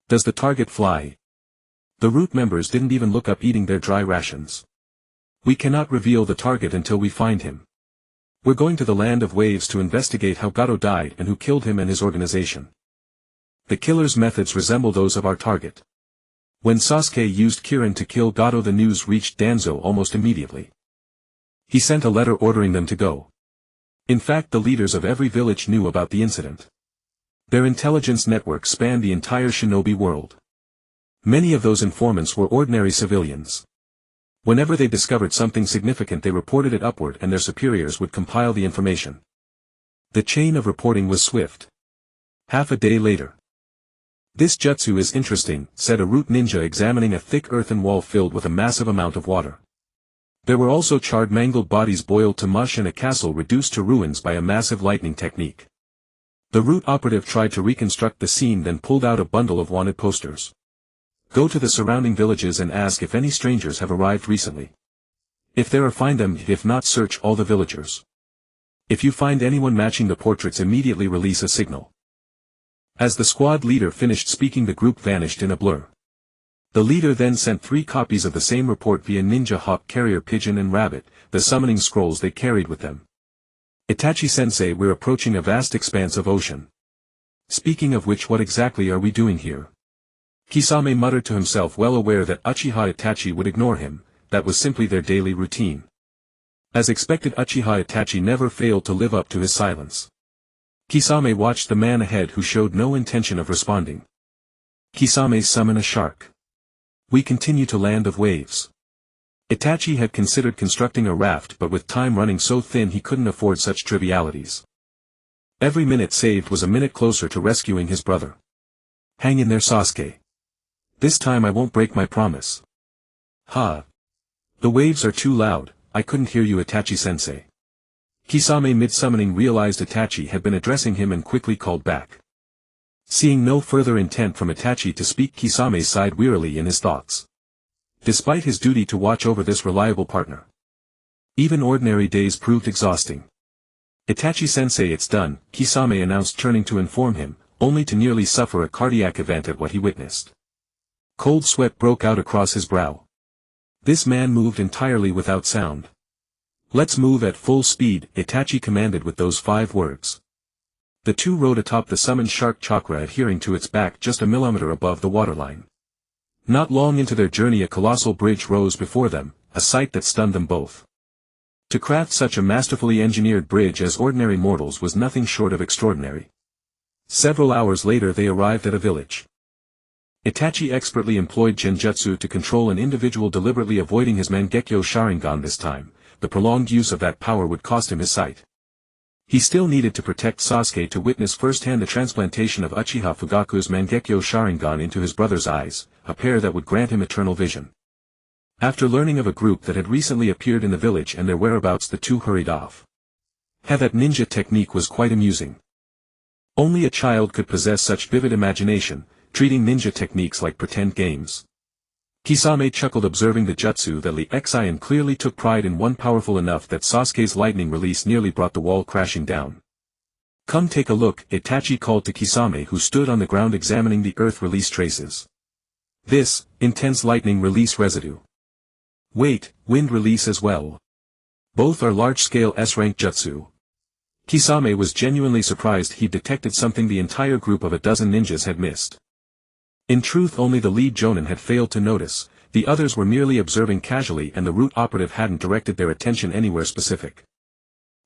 Does the target fly? The root members didn't even look up, eating their dry rations. We cannot reveal the target until we find him. We're going to the land of waves to investigate how Gato died and who killed him and his organization. The killer's methods resemble those of our target. When Sasuke used Kirin to kill Gato, the news reached Danzo almost immediately. He sent a letter ordering them to go. In fact, the leaders of every village knew about the incident. Their intelligence network spanned the entire shinobi world. Many of those informants were ordinary civilians. Whenever they discovered something significant, they reported it upward and their superiors would compile the information. The chain of reporting was swift. Half a day later. This jutsu is interesting, said a root ninja examining a thick earthen wall filled with a massive amount of water. There were also charred, mangled bodies boiled to mush and a castle reduced to ruins by a massive lightning technique. The root operative tried to reconstruct the scene, then pulled out a bundle of wanted posters. Go to the surrounding villages and ask if any strangers have arrived recently. If there are, find them, if not, search all the villagers. If you find anyone matching the portraits, immediately release a signal. As the squad leader finished speaking, the group vanished in a blur. The leader then sent 3 copies of the same report via Ninja Hawk Carrier Pigeon and Rabbit, the summoning scrolls they carried with them. Itachi-sensei, we're approaching a vast expanse of ocean. Speaking of which, what exactly are we doing here? Kisame muttered to himself, well aware that Uchiha Itachi would ignore him. That was simply their daily routine. As expected, Uchiha Itachi never failed to live up to his silence. Kisame watched the man ahead, who showed no intention of responding. Kisame, summon a shark. We continue to Land of Waves. Itachi had considered constructing a raft, but with time running so thin he couldn't afford such trivialities. Every minute saved was a minute closer to rescuing his brother. Hang in there, Sasuke. This time I won't break my promise. Ha! The waves are too loud, I couldn't hear you, Itachi-sensei. Kisame, mid-summoning, realized Itachi had been addressing him and quickly called back. Seeing no further intent from Itachi to speak, Kisame sighed wearily in his thoughts. Despite his duty to watch over this reliable partner, even ordinary days proved exhausting. Itachi-sensei, it's done, Kisame announced, turning to inform him, only to nearly suffer a cardiac event at what he witnessed. Cold sweat broke out across his brow. This man moved entirely without sound. Let's move at full speed, Itachi commanded with those 5 words. The two rode atop the summoned shark chakra, adhering to its back just a millimeter above the waterline. Not long into their journey, a colossal bridge rose before them, a sight that stunned them both. To craft such a masterfully engineered bridge as ordinary mortals was nothing short of extraordinary. Several hours later they arrived at a village. Itachi expertly employed genjutsu to control an individual, deliberately avoiding his Mangekyo Sharingan this time. The prolonged use of that power would cost him his sight. He still needed to protect Sasuke, to witness firsthand the transplantation of Uchiha Fugaku's Mangekyo Sharingan into his brother's eyes, a pair that would grant him eternal vision. After learning of a group that had recently appeared in the village and their whereabouts, the two hurried off. That ninja technique was quite amusing. Only a child could possess such vivid imagination, treating ninja techniques like pretend games. Kisame chuckled, observing the jutsu that Lee Xian clearly took pride in, one powerful enough that Sasuke's lightning release nearly brought the wall crashing down. Come take a look, Itachi called to Kisame, who stood on the ground examining the earth release traces. This, intense lightning release residue. Wait, wind release as well. Both are large-scale S-rank jutsu. Kisame was genuinely surprised he detected something the entire group of a dozen ninjas had missed. In truth, only the lead jonin had failed to notice, the others were merely observing casually, and the root operative hadn't directed their attention anywhere specific.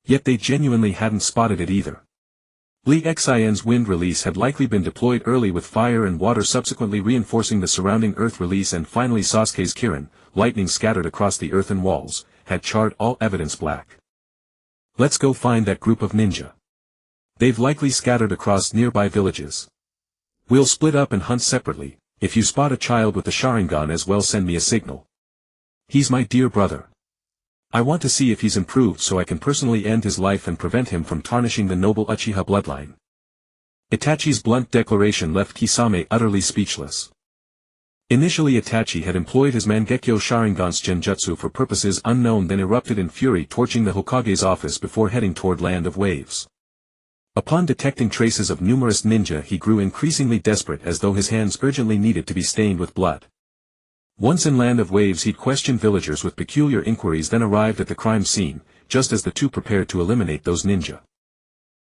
Yet they genuinely hadn't spotted it either. Lee Xian's wind release had likely been deployed early, with fire and water subsequently reinforcing the surrounding earth release, and finally Sasuke's Kirin, lightning scattered across the earthen walls, had charred all evidence black. Let's go find that group of ninja. They've likely scattered across nearby villages. We'll split up and hunt separately. If you spot a child with the Sharingan as well, send me a signal. He's my dear brother. I want to see if he's improved, so I can personally end his life and prevent him from tarnishing the noble Uchiha bloodline. Itachi's blunt declaration left Kisame utterly speechless. Initially Itachi had employed his Mangekyo Sharingan's genjutsu for purposes unknown, then erupted in fury, torching the Hokage's office before heading toward Land of Waves. Upon detecting traces of numerous ninja, he grew increasingly desperate, as though his hands urgently needed to be stained with blood. Once in Land of Waves, he'd questioned villagers with peculiar inquiries, then arrived at the crime scene, just as the two prepared to eliminate those ninja.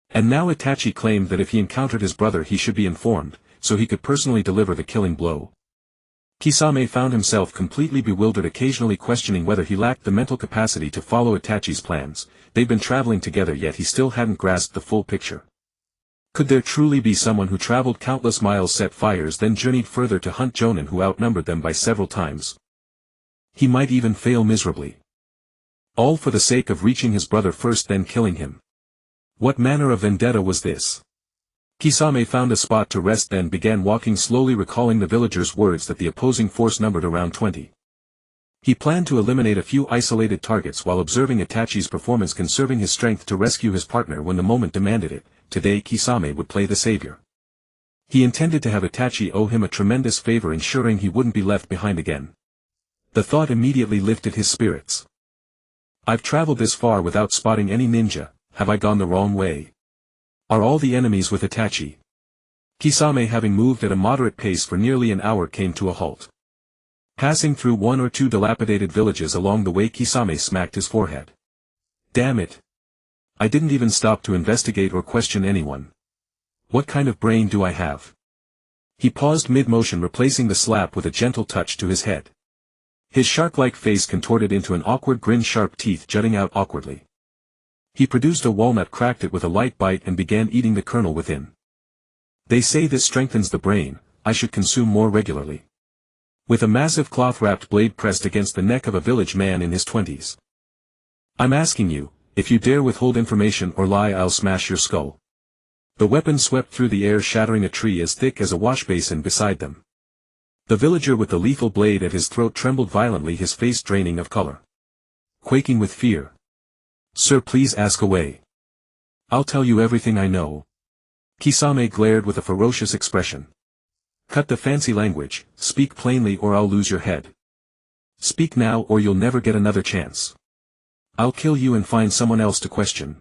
And now Itachi claimed that if he encountered his brother he should be informed, so he could personally deliver the killing blow. Kisame found himself completely bewildered, occasionally questioning whether he lacked the mental capacity to follow Itachi's plans. They'd been traveling together, yet he still hadn't grasped the full picture. Could there truly be someone who traveled countless miles, set fires, then journeyed further to hunt jonin who outnumbered them by several times? He might even fail miserably. All for the sake of reaching his brother first, then killing him. What manner of vendetta was this? Kisame found a spot to rest, then began walking slowly, recalling the villagers' words that the opposing force numbered around 20. He planned to eliminate a few isolated targets while observing Itachi's performance, conserving his strength to rescue his partner when the moment demanded it. Today Kisame would play the savior. He intended to have Itachi owe him a tremendous favor, ensuring he wouldn't be left behind again. The thought immediately lifted his spirits. I've traveled this far without spotting any ninja, have I gone the wrong way? Are all the enemies with Itachi? Kisame, having moved at a moderate pace for nearly an hour, came to a halt. Passing through one or two dilapidated villages along the way, Kisame smacked his forehead. Damn it! I didn't even stop to investigate or question anyone. What kind of brain do I have? He paused mid-motion, replacing the slap with a gentle touch to his head. His shark-like face contorted into an awkward grin, sharp teeth jutting out awkwardly. He produced a walnut, cracked it with a light bite, and began eating the kernel within. They say this strengthens the brain, I should consume more regularly. With a massive cloth-wrapped blade pressed against the neck of a village man in his 20s. I'm asking you, if you dare withhold information or lie, I'll smash your skull. The weapon swept through the air, shattering a tree as thick as a washbasin beside them. The villager with the lethal blade at his throat trembled violently, his face draining of color. Quaking with fear. Sir, please ask away. I'll tell you everything I know. Kisame glared with a ferocious expression. Cut the fancy language, speak plainly or I'll lose your head. Speak now or you'll never get another chance. I'll kill you and find someone else to question.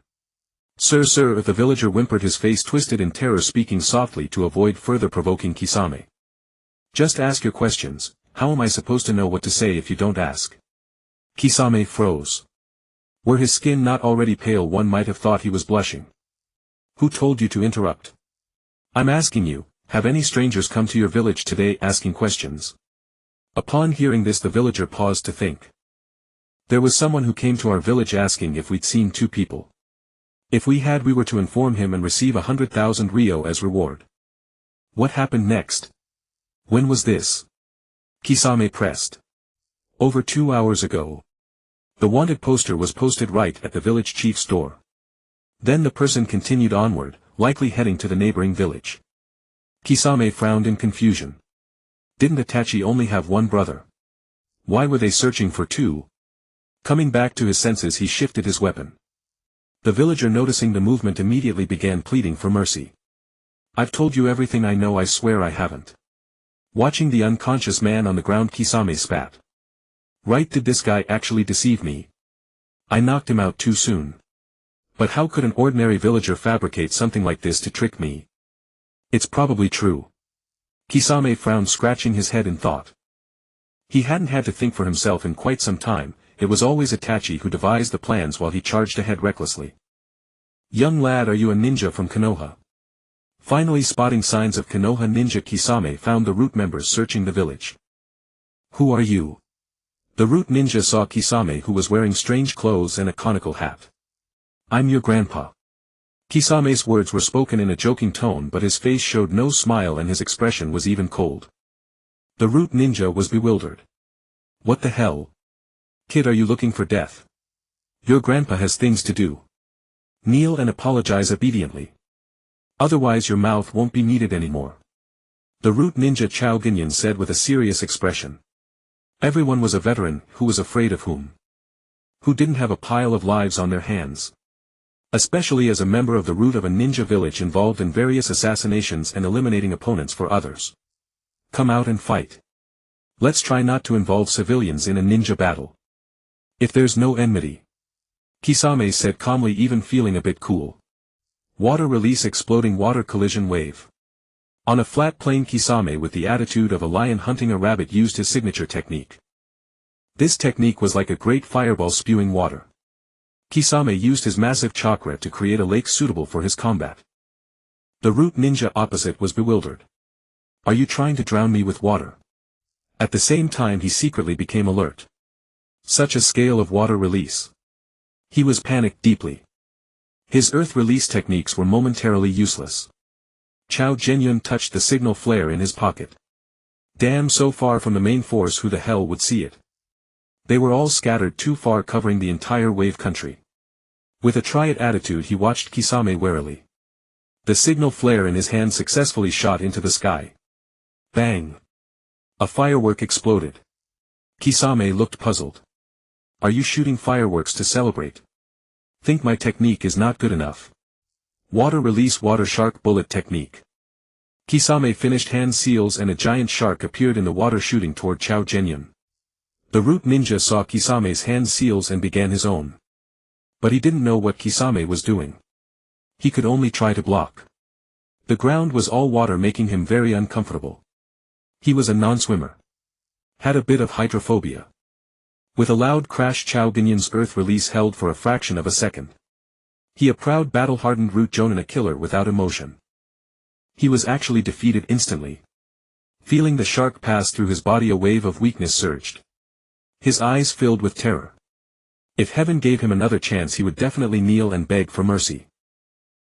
Sir, the villager whimpered, his face twisted in terror, speaking softly to avoid further provoking Kisame. Just ask your questions, how am I supposed to know what to say if you don't ask? Kisame froze. Were his skin not already pale, one might have thought he was blushing. Who told you to interrupt? I'm asking you, have any strangers come to your village today asking questions? Upon hearing this, the villager paused to think. There was someone who came to our village asking if we'd seen two people. If we had, we were to inform him and receive 100,000 ryo as reward. What happened next? When was this? Kisame pressed. Over 2 hours ago. The wanted poster was posted right at the village chief's door. Then the person continued onward, likely heading to the neighboring village. Kisame frowned in confusion. Didn't Itachi only have one brother? Why were they searching for two? Coming back to his senses, he shifted his weapon. The villager, noticing the movement, immediately began pleading for mercy. I've told you everything I know, I swear I haven't. Watching the unconscious man on the ground, Kisame spat. Right, did this guy actually deceive me? I knocked him out too soon. But how could an ordinary villager fabricate something like this to trick me? It's probably true. Kisame frowned, scratching his head in thought. He hadn't had to think for himself in quite some time. It was always Itachi who devised the plans while he charged ahead recklessly. Young lad, are you a ninja from Konoha? Finally spotting signs of Konoha ninja, Kisame found the root members searching the village. Who are you? The root ninja saw Kisame, who was wearing strange clothes and a conical hat. I'm your grandpa. Kisame's words were spoken in a joking tone, but his face showed no smile and his expression was even cold. The root ninja was bewildered. What the hell? Kid, are you looking for death? Your grandpa has things to do. Kneel and apologize obediently. Otherwise your mouth won't be needed anymore. The root ninja Chao Ginyan said with a serious expression. Everyone was a veteran, who was afraid of whom? Who didn't have a pile of lives on their hands? Especially as a member of the root of a ninja village involved in various assassinations and eliminating opponents for others. Come out and fight. Let's try not to involve civilians in a ninja battle. If there's no enmity. Kisame said calmly, even feeling a bit cool. Water release, exploding water collision wave. On a flat plain, Kisame, with the attitude of a lion hunting a rabbit, used his signature technique. This technique was like a great fireball spewing water. Kisame used his massive chakra to create a lake suitable for his combat. The root ninja opposite was bewildered. Are you trying to drown me with water? At the same time he secretly became alert. Such a scale of water release. He was panicked deeply. His earth release techniques were momentarily useless. Chao Genyun touched the signal flare in his pocket. Damn, so far from the main force, who the hell would see it? They were all scattered too far, covering the entire wave country. With a try-it attitude he watched Kisame warily. The signal flare in his hand successfully shot into the sky. Bang! A firework exploded. Kisame looked puzzled. Are you shooting fireworks to celebrate? Think my technique is not good enough. Water release, water shark bullet technique. Kisame finished hand seals and a giant shark appeared in the water, shooting toward Chao Genyun. The root ninja saw Kisame's hand seals and began his own. But he didn't know what Kisame was doing. He could only try to block. The ground was all water, making him very uncomfortable. He was a non-swimmer. Had a bit of hydrophobia. With a loud crash, Chao Ginyan's earth release held for a fraction of a second. He, a proud battle-hardened root jonin, a killer without emotion. He was actually defeated instantly. Feeling the shark pass through his body, a wave of weakness surged. His eyes filled with terror. If heaven gave him another chance, he would definitely kneel and beg for mercy.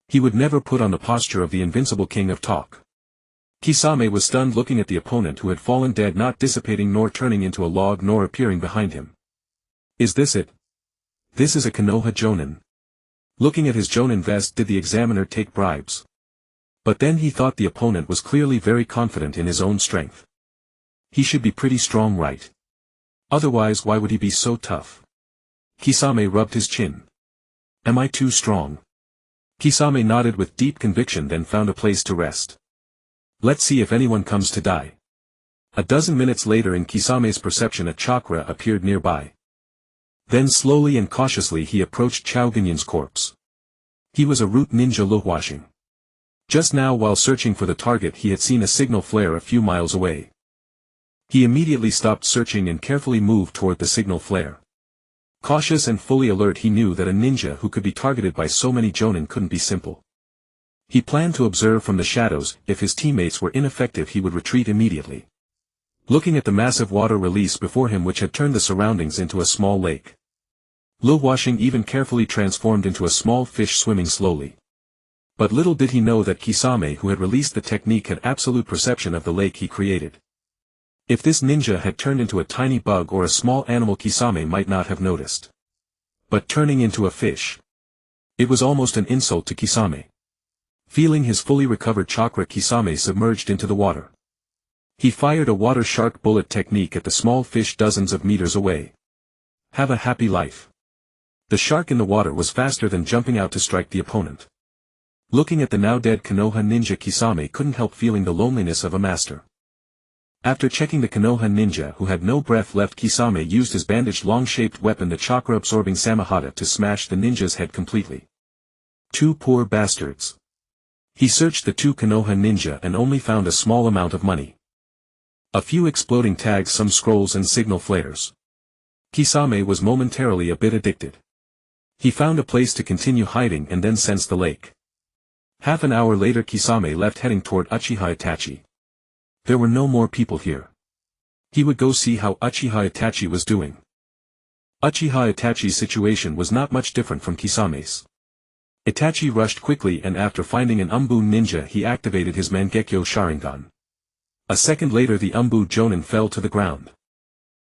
He would never put on the posture of the invincible king of talk. Kisame was stunned, looking at the opponent who had fallen dead, not dissipating nor turning into a log nor appearing behind him. Is this it? This is a Konoha jonin. Looking at his jonin vest, did the examiner take bribes? But then he thought the opponent was clearly very confident in his own strength. He should be pretty strong, right? Otherwise, why would he be so tough? Kisame rubbed his chin. Am I too strong? Kisame nodded with deep conviction, then found a place to rest. Let's see if anyone comes to die. A dozen minutes later, in Kisame's perception, a chakra appeared nearby. Then slowly and cautiously he approached Chao Ginyan's corpse. He was a root ninja luhwashing. Just now, while searching for the target, he had seen a signal flare a few miles away. He immediately stopped searching and carefully moved toward the signal flare. Cautious and fully alert, he knew that a ninja who could be targeted by so many jonin couldn't be simple. He planned to observe from the shadows. If his teammates were ineffective, he would retreat immediately. Looking at the massive water release before him, which had turned the surroundings into a small lake. Luhwashing even carefully transformed into a small fish swimming slowly. But little did he know that Kisame, who had released the technique, had absolute perception of the lake he created. If this ninja had turned into a tiny bug or a small animal, Kisame might not have noticed. But turning into a fish. It was almost an insult to Kisame. Feeling his fully recovered chakra, Kisame submerged into the water. He fired a water shark bullet technique at the small fish dozens of meters away. Have a happy life. The shark in the water was faster than jumping out to strike the opponent. Looking at the now dead Konoha ninja, Kisame couldn't help feeling the loneliness of a master. After checking the Konoha ninja who had no breath left, Kisame used his bandaged long-shaped weapon, the chakra-absorbing Samahata, to smash the ninja's head completely. Two poor bastards. He searched the two Konoha ninja and only found a small amount of money. A few exploding tags, some scrolls and signal flares. Kisame was momentarily a bit addicted. He found a place to continue hiding and then sensed the lake. Half an hour later, Kisame left, heading toward Uchiha Itachi. There were no more people here. He would go see how Uchiha Itachi was doing. Uchiha Itachi's situation was not much different from Kisame's. Itachi rushed quickly, and after finding an Umbu ninja, he activated his Mangekyo Sharingan. A second later, the Umbu jonin fell to the ground.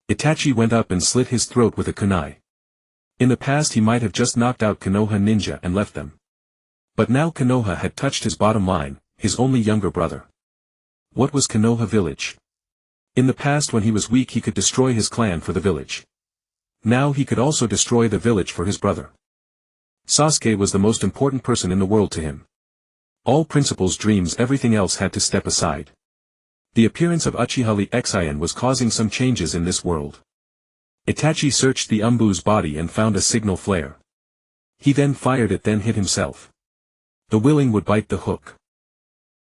Itachi went up and slit his throat with a kunai. In the past he might have just knocked out Konoha ninja and left them. But now Konoha had touched his bottom line, his only younger brother. What was Konoha village? In the past, when he was weak, he could destroy his clan for the village. Now he could also destroy the village for his brother. Sasuke was the most important person in the world to him. All principles, dreams, everything else had to step aside. The appearance of Uchiha Uchiha was causing some changes in this world. Itachi searched the Umbu's body and found a signal flare. He then fired it, then hit himself. The willing would bite the hook.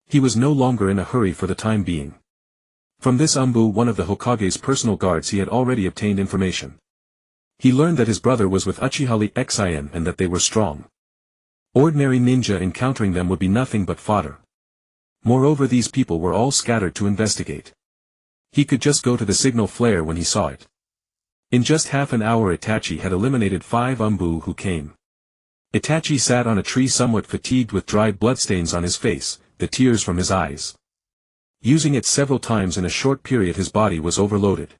He was no longer in a hurry for the time being. From this Umbu, one of the Hokage's personal guards, he had already obtained information. He learned that his brother was with Uchiha Uchiha and that they were strong. Ordinary ninja encountering them would be nothing but fodder. Moreover, these people were all scattered to investigate. He could just go to the signal flare when he saw it. In just half an hour, Itachi had eliminated 5 Umbu who came. Itachi sat on a tree, somewhat fatigued, with dried bloodstains on his face, the tears from his eyes. Using it several times in a short period, his body was overloaded.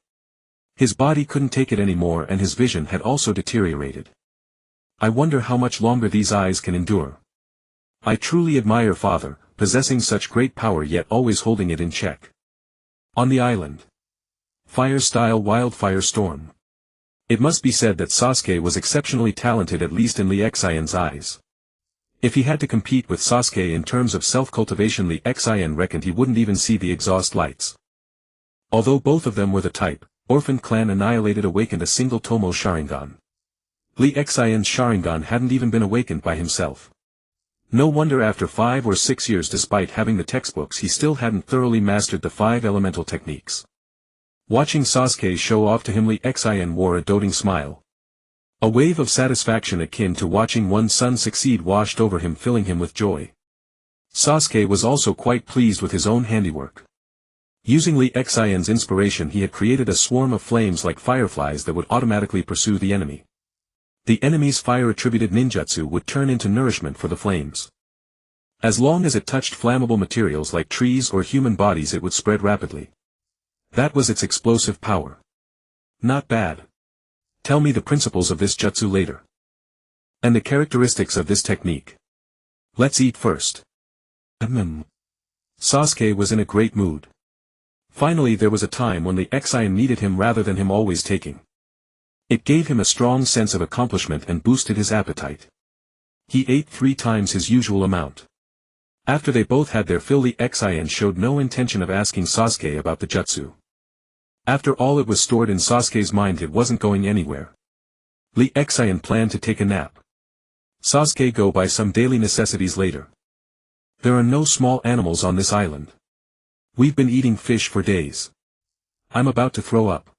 His body couldn't take it anymore, and his vision had also deteriorated. I wonder how much longer these eyes can endure. I truly admire father, possessing such great power yet always holding it in check. On the island. Fire-style wildfire storm. It must be said that Sasuke was exceptionally talented, at least in Lee Xian's eyes. If he had to compete with Sasuke in terms of self-cultivation, Lee Xian reckoned he wouldn't even see the exhaust lights. Although both of them were the type, orphan clan annihilated awakened a single Tomoe Sharingan. Lee Xian's Sharingan hadn't even been awakened by himself. No wonder after 5 or 6 years despite having the textbooks he still hadn't thoroughly mastered the 5 elemental techniques. Watching Sasuke show off to him, Lee Xian wore a doting smile. A wave of satisfaction akin to watching one's son succeed washed over him, filling him with joy. Sasuke was also quite pleased with his own handiwork. Using Lee Xian's inspiration, he had created a swarm of flames like fireflies that would automatically pursue the enemy. The enemy's fire-attributed ninjutsu would turn into nourishment for the flames. As long as it touched flammable materials like trees or human bodies, it would spread rapidly. That was its explosive power. Not bad. Tell me the principles of this jutsu later. And the characteristics of this technique. Let's eat first. Sasuke was in a great mood. Finally there was a time when Lee Xian needed him rather than him always taking. It gave him a strong sense of accomplishment and boosted his appetite. He ate 3 times his usual amount. After they both had their fill, Lee Xian showed no intention of asking Sasuke about the jutsu. After all, it was stored in Sasuke's mind, it wasn't going anywhere. Lee Xian planned to take a nap. Sasuke go buy some daily necessities later. There are no small animals on this island. We've been eating fish for days. I'm about to throw up.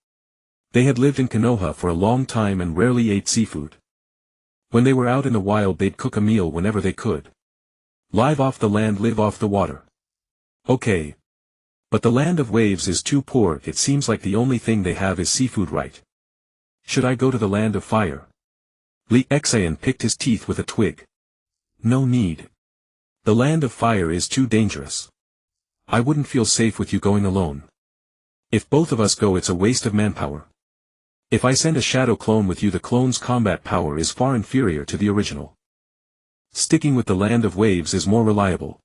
They had lived in Konoha for a long time and rarely ate seafood. When they were out in the wild, they'd cook a meal whenever they could. Live off the land, live off the water. Okay. But the land of waves is too poor. It seems like the only thing they have is seafood, right? Should I go to the land of fire? Lee Xian picked his teeth with a twig. No need. The land of fire is too dangerous. I wouldn't feel safe with you going alone. If both of us go, it's a waste of manpower. If I send a shadow clone with you, the clone's combat power is far inferior to the original. Sticking with the land of waves is more reliable.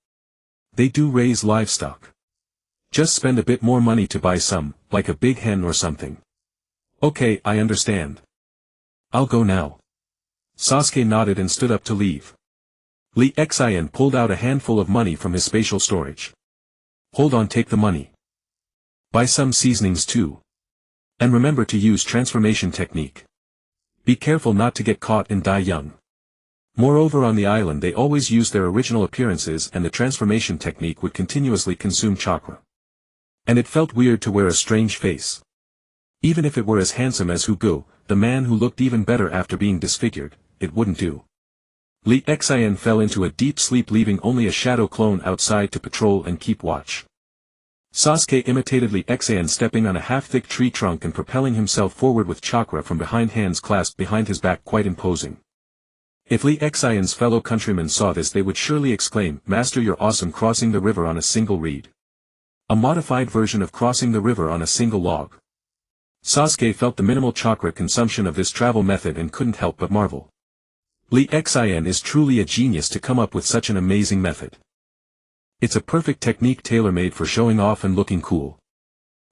They do raise livestock. Just spend a bit more money to buy some, like a big hen or something. Okay, I understand. I'll go now. Sasuke nodded and stood up to leave. Lee Xian pulled out a handful of money from his spatial storage. Hold on, take the money. Buy some seasonings too. And remember to use transformation technique. Be careful not to get caught and die young. Moreover, on the island they always used their original appearances, and the transformation technique would continuously consume chakra. And it felt weird to wear a strange face. Even if it were as handsome as Hugo, the man who looked even better after being disfigured, it wouldn't do. Lee Xian fell into a deep sleep, leaving only a shadow clone outside to patrol and keep watch. Sasuke imitated Lee Xian, stepping on a half-thick tree trunk and propelling himself forward with chakra from behind, hands clasped behind his back, quite imposing. If Lee Xian's fellow countrymen saw this, they would surely exclaim, "Master, you're awesome, crossing the river on a single reed." A modified version of crossing the river on a single log. Sasuke felt the minimal chakra consumption of this travel method and couldn't help but marvel. Lee Xian is truly a genius to come up with such an amazing method. It's a perfect technique tailor-made for showing off and looking cool.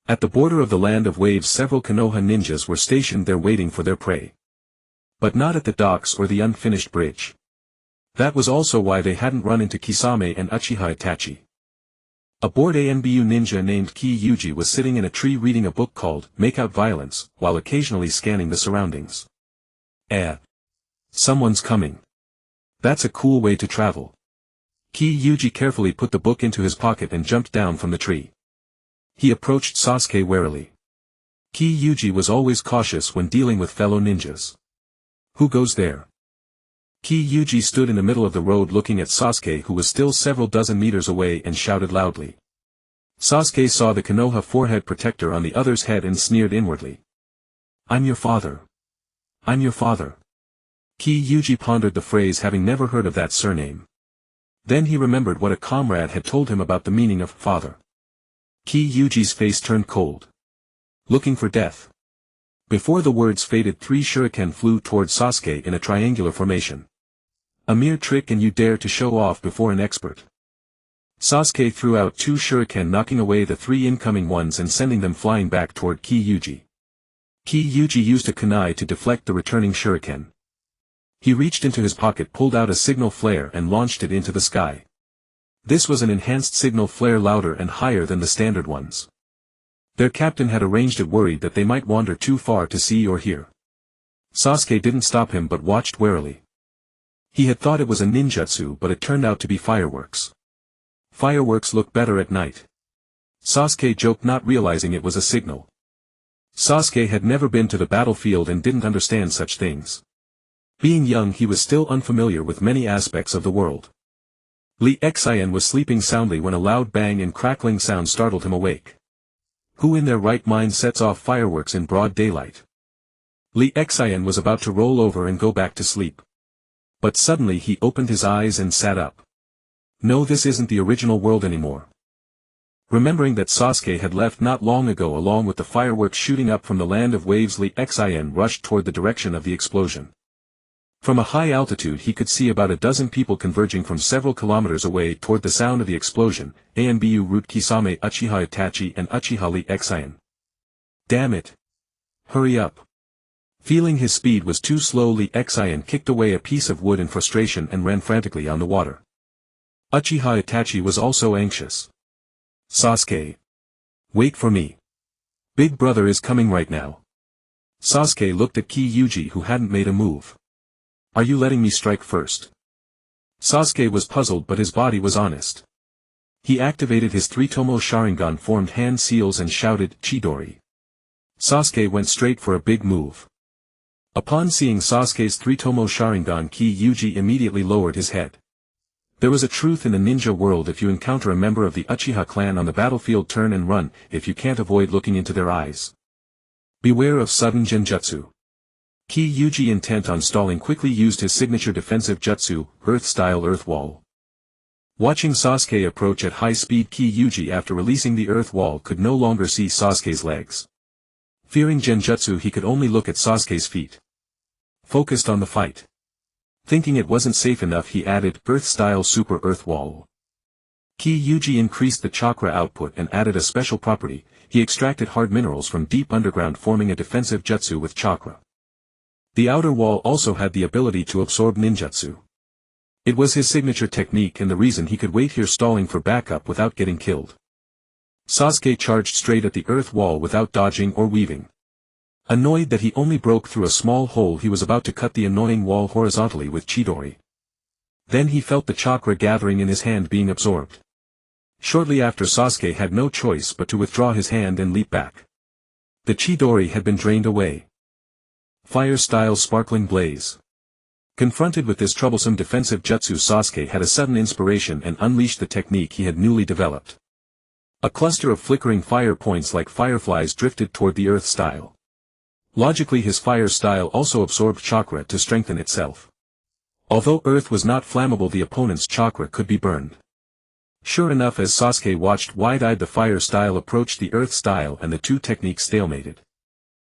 At the border of the land of waves, several Konoha ninjas were stationed there waiting for their prey. But not at the docks or the unfinished bridge. That was also why they hadn't run into Kisame and Uchiha Itachi. A bored ANBU ninja named Ki Yuji was sitting in a tree reading a book called Make Out Violence, while occasionally scanning the surroundings. Someone's coming. That's a cool way to travel. Ki Yuji carefully put the book into his pocket and jumped down from the tree. He approached Sasuke warily. Ki Yuji was always cautious when dealing with fellow ninjas. Who goes there? Ki Yuji stood in the middle of the road looking at Sasuke, who was still several dozen meters away, and shouted loudly. Sasuke saw the Konoha forehead protector on the other's head and sneered inwardly. I'm your father. I'm your father. Ki Yuji pondered the phrase, having never heard of that surname. Then he remembered what a comrade had told him about the meaning of father. Ki Yuji's face turned cold. Looking for death. Before the words faded, 3 shuriken flew toward Sasuke in a triangular formation. A mere trick, and you dare to show off before an expert. Sasuke threw out 2 shuriken, knocking away the 3 incoming ones and sending them flying back toward Ki Yuji. Ki Yuji used a kunai to deflect the returning shuriken. He reached into his pocket, pulled out a signal flare and launched it into the sky. This was an enhanced signal flare, louder and higher than the standard ones. Their captain had arranged it, worried that they might wander too far to see or hear. Sasuke didn't stop him but watched warily. He had thought it was a ninjutsu but it turned out to be fireworks. Fireworks look better at night. Sasuke joked, not realizing it was a signal. Sasuke had never been to the battlefield and didn't understand such things. Being young, he was still unfamiliar with many aspects of the world. Lee Xian was sleeping soundly when a loud bang and crackling sound startled him awake. Who in their right mind sets off fireworks in broad daylight? Lee Xian was about to roll over and go back to sleep. But suddenly he opened his eyes and sat up. No, this isn't the original world anymore. Remembering that Sasuke had left not long ago along with the fireworks shooting up from the land of waves, Lee Xian rushed toward the direction of the explosion. From a high altitude he could see about a dozen people converging from several kilometers away toward the sound of the explosion. Anbu root Kisame Uchiha Itachi and Uchiha Lee Xian. Damn it! Hurry up! Feeling his speed was too slow, Lee Xian kicked away a piece of wood in frustration and ran frantically on the water. Uchiha Itachi was also anxious. Sasuke! Wait for me! Big brother is coming right now. Sasuke looked at Kyuji, who hadn't made a move. Are you letting me strike first? Sasuke was puzzled, but his body was honest. He activated his three-tomoe Sharingan, formed hand seals and shouted, Chidori. Sasuke went straight for a big move. Upon seeing Sasuke's three-tomoe Sharingan, Kyuji immediately lowered his head. There was a truth in the ninja world: if you encounter a member of the Uchiha clan on the battlefield, turn and run, if you can't avoid looking into their eyes. Beware of sudden genjutsu. Kyuji, intent on stalling, quickly used his signature defensive jutsu, Earth-style Earth Wall. Watching Sasuke approach at high speed, Kyuji, after releasing the Earth Wall, could no longer see Sasuke's legs. Fearing genjutsu, he could only look at Sasuke's feet. Focused on the fight. Thinking it wasn't safe enough, he added Earth-style Super Earth Wall. Kyuji increased the chakra output and added a special property: he extracted hard minerals from deep underground, forming a defensive jutsu with chakra. The outer wall also had the ability to absorb ninjutsu. It was his signature technique and the reason he could wait here stalling for backup without getting killed. Sasuke charged straight at the Earth Wall without dodging or weaving. Annoyed that he only broke through a small hole, he was about to cut the annoying wall horizontally with Chidori. Then he felt the chakra gathering in his hand being absorbed. Shortly after, Sasuke had no choice but to withdraw his hand and leap back. The Chidori had been drained away. Fire-style Sparkling Blaze. Confronted with this troublesome defensive jutsu, Sasuke had a sudden inspiration and unleashed the technique he had newly developed. A cluster of flickering fire points like fireflies drifted toward the Earth style. Logically, his fire style also absorbed chakra to strengthen itself. Although Earth was not flammable, the opponent's chakra could be burned. Sure enough, as Sasuke watched wide-eyed, the fire style approached the Earth style and the two techniques stalemated.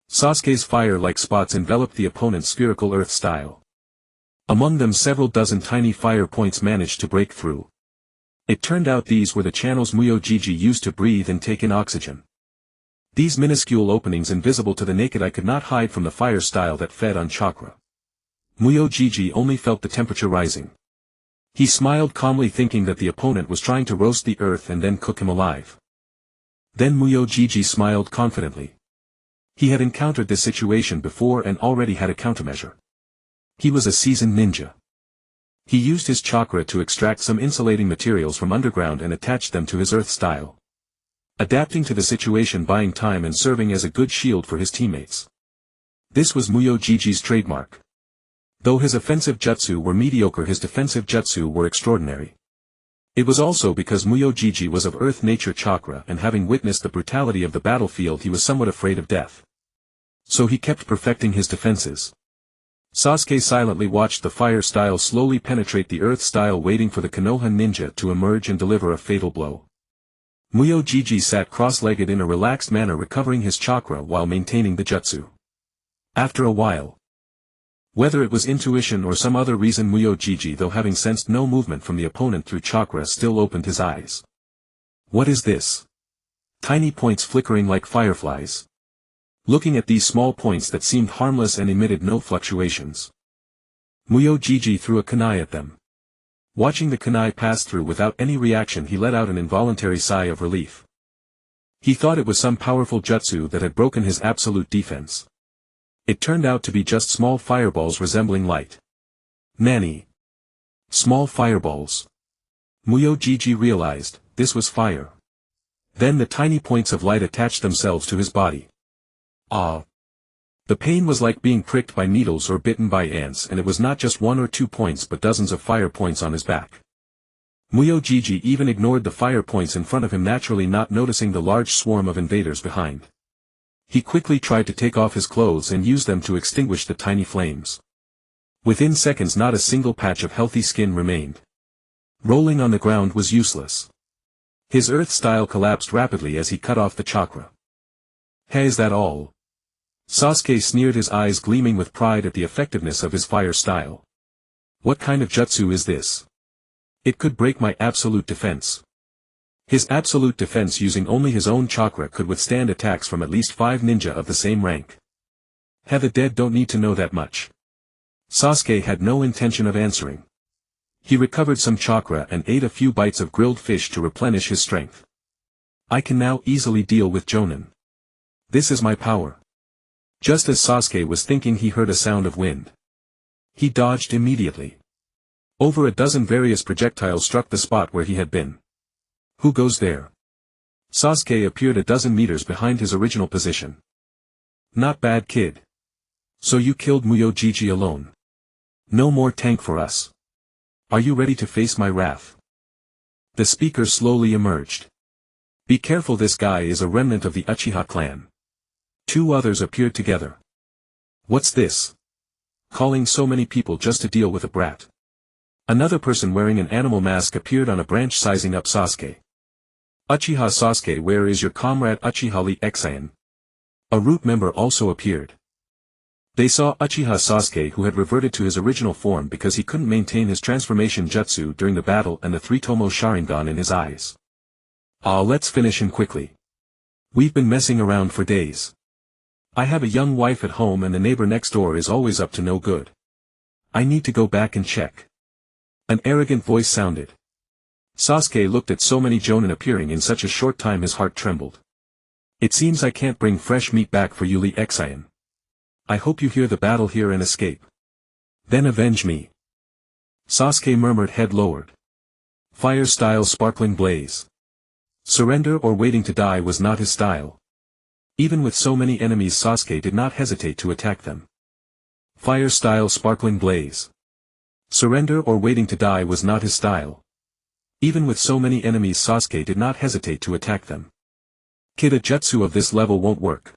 Sasuke's fire-like spots enveloped the opponent's spherical Earth style. Among them, several dozen tiny fire points managed to break through. It turned out these were the channels Muyojiji used to breathe and take in oxygen. These minuscule openings, invisible to the naked eye, could not hide from the fire style that fed on chakra. Muyojiji only felt the temperature rising. He smiled calmly, thinking that the opponent was trying to roast the earth and then cook him alive. Then Muyojiji smiled confidently. He had encountered this situation before and already had a countermeasure. He was a seasoned ninja. He used his chakra to extract some insulating materials from underground and attached them to his earth style. Adapting to the situation, buying time and serving as a good shield for his teammates. This was Muyojiji's trademark. Though his offensive jutsu were mediocre, his defensive jutsu were extraordinary. It was also because Muyojiji was of earth nature chakra, and having witnessed the brutality of the battlefield, he was somewhat afraid of death. So he kept perfecting his defenses. Sasuke silently watched the fire style slowly penetrate the earth style, waiting for the Konoha ninja to emerge and deliver a fatal blow. Muyojiji sat cross-legged in a relaxed manner, recovering his chakra while maintaining the jutsu. After a while, whether it was intuition or some other reason, Muyojiji, though having sensed no movement from the opponent through chakra, still opened his eyes. What is this? Tiny points flickering like fireflies. Looking at these small points that seemed harmless and emitted no fluctuations, Muyojiji threw a kunai at them. Watching the kunai pass through without any reaction, he let out an involuntary sigh of relief. He thought it was some powerful jutsu that had broken his absolute defense. It turned out to be just small fireballs resembling light. Nani? Small fireballs. Muyojiji realized, this was fire. Then the tiny points of light attached themselves to his body. Ah! The pain was like being pricked by needles or bitten by ants, and it was not just 1 or 2 points but dozens of fire points on his back. Muyojiji even ignored the fire points in front of him, naturally not noticing the large swarm of invaders behind. He quickly tried to take off his clothes and use them to extinguish the tiny flames. Within seconds not a single patch of healthy skin remained. Rolling on the ground was useless. His earth style collapsed rapidly as he cut off the chakra. Hey, is that all? Sasuke sneered, his eyes gleaming with pride at the effectiveness of his fire style. What kind of jutsu is this? It could break my absolute defense. His absolute defense using only his own chakra could withstand attacks from at least 5 ninja of the same rank. The dead don't need to know that much. Sasuke had no intention of answering. He recovered some chakra and ate a few bites of grilled fish to replenish his strength. I can now easily deal with Jonin. This is my power. Just as Sasuke was thinking, he heard a sound of wind. He dodged immediately. Over a dozen various projectiles struck the spot where he had been. Who goes there? Sasuke appeared a dozen meters behind his original position. Not bad, kid. So you killed Muyojiji alone. No more tank for us. Are you ready to face my wrath? The speaker slowly emerged. Be careful, this guy is a remnant of the Uchiha clan. 2 others appeared together. What's this? Calling so many people just to deal with a brat. Another person wearing an animal mask appeared on a branch, sizing up Sasuke. Uchiha Sasuke, where is your comrade Uchiha Xian? A root member also appeared. They saw Uchiha Sasuke, who had reverted to his original form because he couldn't maintain his transformation jutsu during the battle, and the three-tomoe Sharingan in his eyes. Let's finish him quickly. We've been messing around for days. I have a young wife at home and the neighbor next door is always up to no good. I need to go back and check. An arrogant voice sounded. Sasuke looked at so many jonin appearing in such a short time, his heart trembled. It seems I can't bring fresh meat back for you, Xian. I hope you hear the battle here and escape. Then avenge me. Sasuke murmured, head lowered. Fire style sparkling blaze. Surrender or waiting to die was not his style. Even with so many enemies, Sasuke did not hesitate to attack them. Fire style sparkling blaze. Surrender or waiting to die was not his style. Even with so many enemies, Sasuke did not hesitate to attack them. Kid, a jutsu of this level won't work.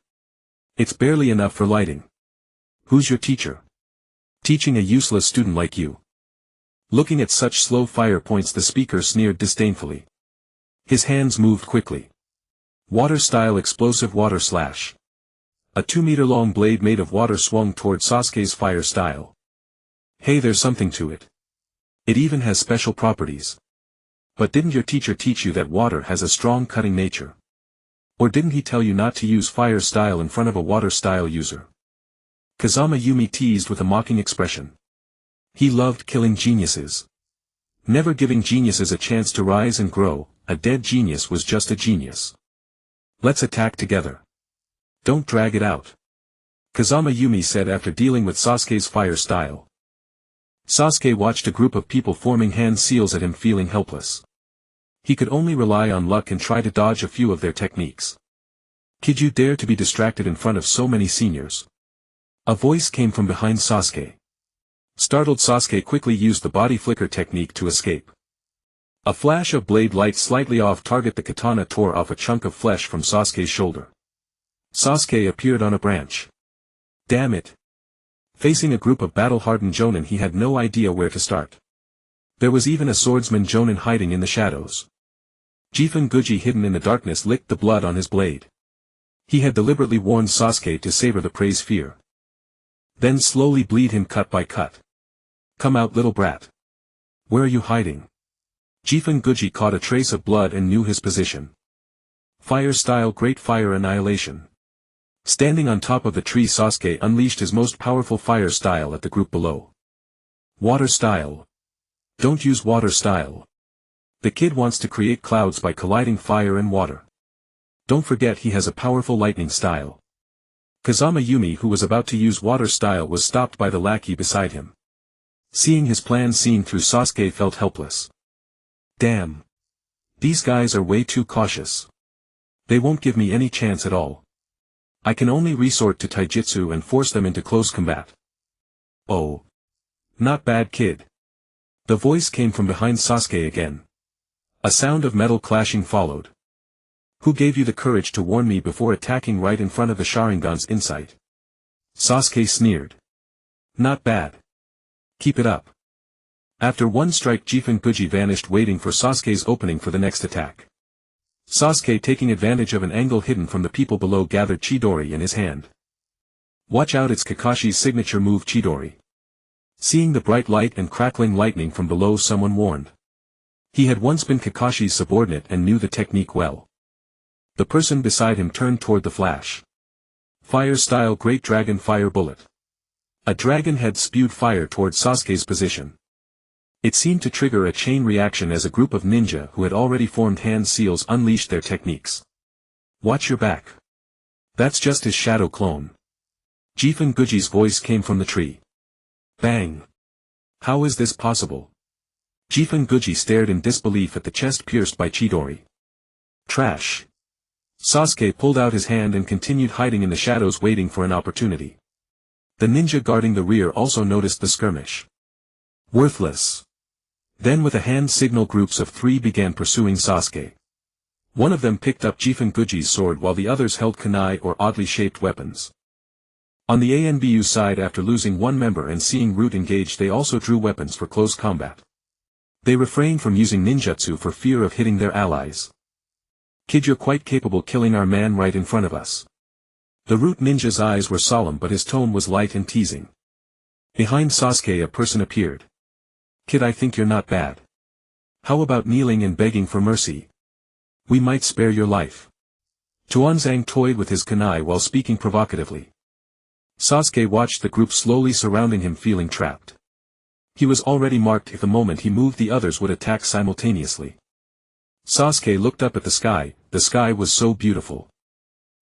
It's barely enough for lighting. Who's your teacher? Teaching a useless student like you. Looking at such slow fire points, the speaker sneered disdainfully. His hands moved quickly. Water style explosive water slash. A 2-meter-long blade made of water swung toward Sasuke's fire style. Hey, there's something to it. It even has special properties. But didn't your teacher teach you that water has a strong cutting nature? Or didn't he tell you not to use fire style in front of a water style user? Kazama Yumi teased with a mocking expression. He loved killing geniuses. Never giving geniuses a chance to rise and grow. A dead genius was just a genius. Let's attack together. Don't drag it out. Kazama Yumi said after dealing with Sasuke's fire style. Sasuke watched a group of people forming hand seals at him, feeling helpless. He could only rely on luck and try to dodge a few of their techniques. Kid, you dare to be distracted in front of so many seniors? A voice came from behind Sasuke. Startled, Sasuke quickly used the body flicker technique to escape. A flash of blade light slightly off target, the katana tore off a chunk of flesh from Sasuke's shoulder. Sasuke appeared on a branch. Damn it. Facing a group of battle-hardened jonin, he had no idea where to start. There was even a swordsman jonin hiding in the shadows. Jifun Guji, hidden in the darkness, licked the blood on his blade. He had deliberately warned Sasuke to savor the prey's fear. Then slowly bleed him cut by cut. Come out, little brat. Where are you hiding? Jifun Guji caught a trace of blood and knew his position. Fire style great fire annihilation. Standing on top of the tree, Sasuke unleashed his most powerful fire style at the group below. Water style. Don't use water style. The kid wants to create clouds by colliding fire and water. Don't forget he has a powerful lightning style. Kazama Yumi, who was about to use water style, was stopped by the lackey beside him. Seeing his plan seen through, Sasuke felt helpless. Damn. These guys are way too cautious. They won't give me any chance at all. I can only resort to taijutsu and force them into close combat. Oh. Not bad, kid. The voice came from behind Sasuke again. A sound of metal clashing followed. Who gave you the courage to warn me before attacking right in front of the Sharingan's insight? Sasuke sneered. Not bad. Keep it up. After one strike, Jifunguji vanished, waiting for Sasuke's opening for the next attack. Sasuke, taking advantage of an angle hidden from the people below, gathered Chidori in his hand. Watch out, it's Kakashi's signature move, Chidori. Seeing the bright light and crackling lightning from below, someone warned. He had once been Kakashi's subordinate and knew the technique well. The person beside him turned toward the flash. Fire style Great Dragon Fire Bullet. A dragon head spewed fire toward Sasuke's position. It seemed to trigger a chain reaction as a group of ninja who had already formed hand seals unleashed their techniques. Watch your back. That's just his shadow clone. Jifunguji's voice came from the tree. Bang. How is this possible? Jifunguji stared in disbelief at the chest pierced by Chidori. Trash. Sasuke pulled out his hand and continued hiding in the shadows, waiting for an opportunity. The ninja guarding the rear also noticed the skirmish. Worthless. Then with a hand signal, groups of 3 began pursuing Sasuke. One of them picked up Jifunguji's sword while the others held kunai, or oddly shaped weapons. On the ANBU side, after losing one member and seeing Root engaged, they also drew weapons for close combat. They refrained from using ninjutsu for fear of hitting their allies. Kid, you're quite capable killing our man right in front of us. The Root ninja's eyes were solemn, but his tone was light and teasing. Behind Sasuke a person appeared. Kid, I think you're not bad. How about kneeling and begging for mercy? We might spare your life. Tuanzang toyed with his kunai while speaking provocatively. Sasuke watched the group slowly surrounding him, feeling trapped. He was already marked. If the moment he moved, the others would attack simultaneously. Sasuke looked up at the sky was so beautiful.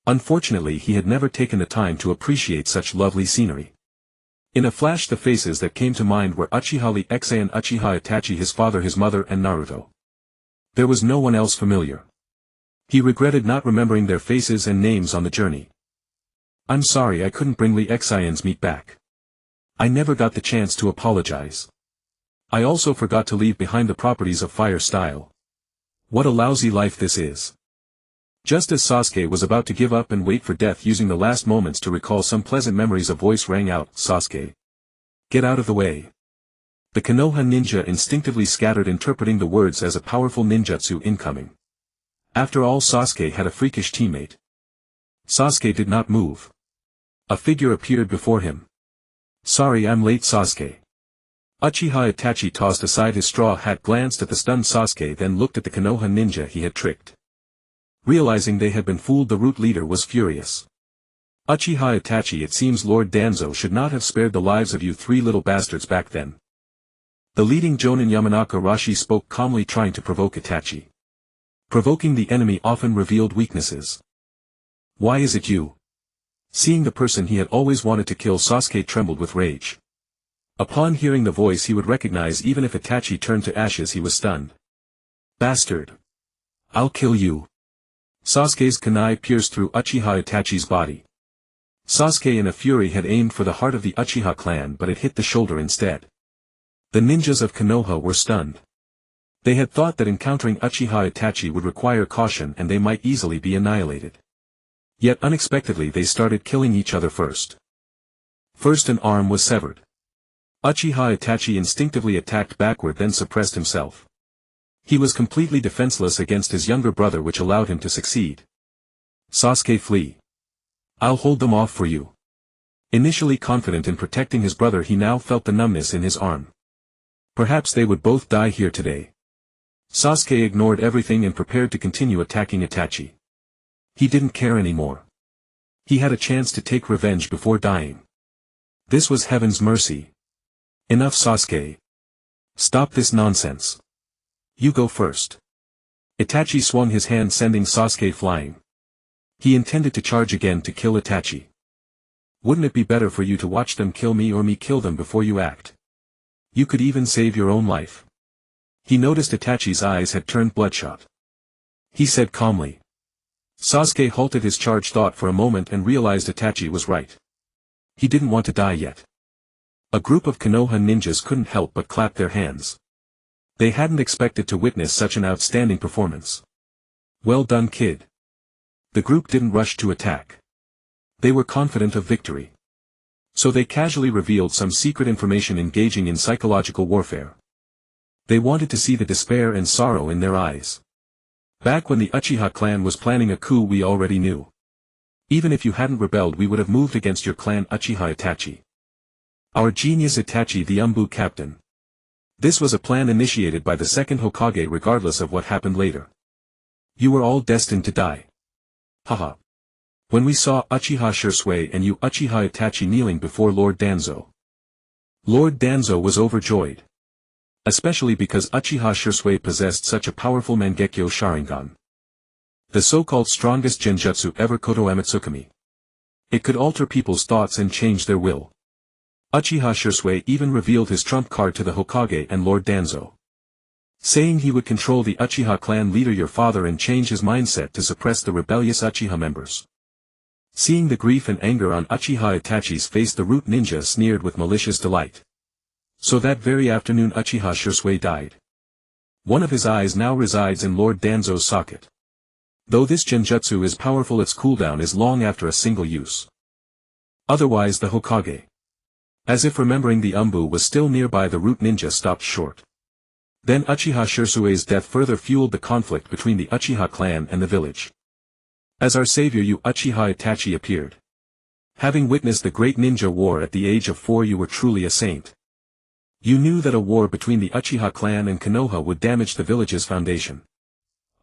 Unfortunately, he had never taken the time to appreciate such lovely scenery. In a flash, the faces that came to mind were Uchiha Ixan, Uchiha Itachi, his father, his mother, and Naruto. There was no one else familiar. He regretted not remembering their faces and names on the journey. I'm sorry I couldn't bring Lee Xian's meat back. I never got the chance to apologize. I also forgot to leave behind the properties of fire style. What a lousy life this is. Just as Sasuke was about to give up and wait for death, using the last moments to recall some pleasant memories, a voice rang out, Sasuke. Get out of the way. The Konoha ninja instinctively scattered, interpreting the words as a powerful ninjutsu incoming. After all, Sasuke had a freakish teammate. Sasuke did not move. A figure appeared before him. Sorry I'm late, Sasuke. Uchiha Itachi tossed aside his straw hat, glanced at the stunned Sasuke, then looked at the Konoha ninja he had tricked. Realizing they had been fooled, the Root leader was furious. Uchiha Itachi, it seems Lord Danzo should not have spared the lives of you 3 little bastards back then. The leading Jonin Yamanaka Rashi spoke calmly, trying to provoke Itachi. Provoking the enemy often revealed weaknesses. Why is it you? Seeing the person he had always wanted to kill, Sasuke trembled with rage. Upon hearing the voice he would recognize, even if Itachi turned to ashes, he was stunned. Bastard! I'll kill you! Sasuke's kunai pierced through Uchiha Itachi's body. Sasuke in a fury had aimed for the heart of the Uchiha clan, but it hit the shoulder instead. The ninjas of Konoha were stunned. They had thought that encountering Uchiha Itachi would require caution and they might easily be annihilated. Yet unexpectedly they started killing each other first. First an arm was severed. Uchiha Itachi instinctively attacked backward, then suppressed himself. He was completely defenseless against his younger brother, which allowed him to succeed. Sasuke, flee. I'll hold them off for you. Initially confident in protecting his brother, he now felt the numbness in his arm. Perhaps they would both die here today. Sasuke ignored everything and prepared to continue attacking Itachi. He didn't care anymore. He had a chance to take revenge before dying. This was heaven's mercy. Enough, Sasuke. Stop this nonsense. You go first. Itachi swung his hand, sending Sasuke flying. He intended to charge again to kill Itachi. Wouldn't it be better for you to watch them kill me or me kill them before you act? You could even save your own life. He noticed Itachi's eyes had turned bloodshot. He said calmly. Sasuke halted his charged thought for a moment and realized Itachi was right. He didn't want to die yet. A group of Konoha ninjas couldn't help but clap their hands. They hadn't expected to witness such an outstanding performance. Well done, kid. The group didn't rush to attack. They were confident of victory. So they casually revealed some secret information engaging in psychological warfare. They wanted to see the despair and sorrow in their eyes. Back when the Uchiha clan was planning a coup, we already knew. Even if you hadn't rebelled, we would have moved against your clan, Uchiha Itachi. Our genius Itachi, the Umbu captain. This was a plan initiated by the second Hokage regardless of what happened later. You were all destined to die. Haha. When we saw Uchiha Shisui and you Uchiha Itachi kneeling before Lord Danzo. Lord Danzo was overjoyed. Especially because Uchiha Shisui possessed such a powerful Mangekyo Sharingan. The so-called strongest genjutsu ever, Koto Amatsukami. It could alter people's thoughts and change their will. Uchiha Shisui even revealed his trump card to the Hokage and Lord Danzo, saying he would control the Uchiha clan leader, your father, and change his mindset to suppress the rebellious Uchiha members. Seeing the grief and anger on Uchiha Itachi's face, the root ninja sneered with malicious delight. So that very afternoon Uchiha Shisui died. One of his eyes now resides in Lord Danzo's socket. Though this genjutsu is powerful, its cooldown is long after a single use. Otherwise the Hokage, as if remembering the Umbu was still nearby, the root ninja stopped short. Then Uchiha Shisui's death further fueled the conflict between the Uchiha clan and the village. As our savior, you Uchiha Itachi appeared. Having witnessed the great ninja war at the age of 4, you were truly a saint. You knew that a war between the Uchiha clan and Konoha would damage the village's foundation.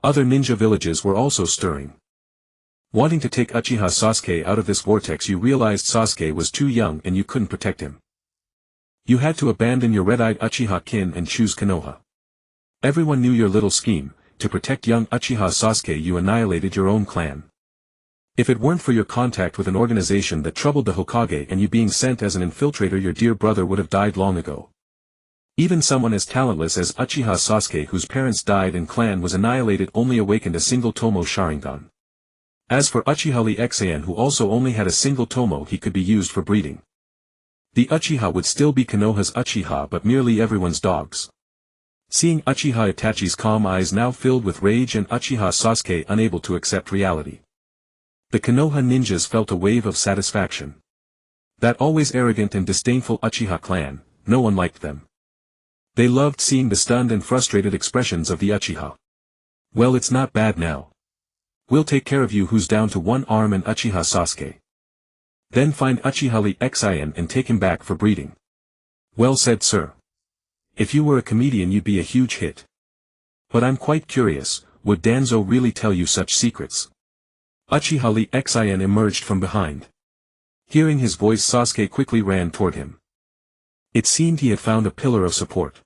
Other ninja villages were also stirring. Wanting to take Uchiha Sasuke out of this vortex, you realized Sasuke was too young and you couldn't protect him. You had to abandon your red-eyed Uchiha kin and choose Konoha. Everyone knew your little scheme. To protect young Uchiha Sasuke, you annihilated your own clan. If it weren't for your contact with an organization that troubled the Hokage and you being sent as an infiltrator, your dear brother would have died long ago. Even someone as talentless as Uchiha Sasuke, whose parents died and clan was annihilated, only awakened a single tomo Sharingan. As for Uchiha Lee Xan, who also only had a single tomo, he could be used for breeding. The Uchiha would still be Konoha's Uchiha, but merely everyone's dogs. Seeing Uchiha Itachi's calm eyes now filled with rage and Uchiha Sasuke unable to accept reality, the Konoha ninjas felt a wave of satisfaction. That always arrogant and disdainful Uchiha clan, no one liked them. They loved seeing the stunned and frustrated expressions of the Uchiha. Well, it's not bad now. We'll take care of you, who's down to one arm, and Uchiha Sasuke. Then find Uchiha Lee Xan and take him back for breeding. Well said, sir. If you were a comedian, you'd be a huge hit. But I'm quite curious, would Danzo really tell you such secrets? Uchiha Lee Xan emerged from behind. Hearing his voice, Sasuke quickly ran toward him. It seemed he had found a pillar of support.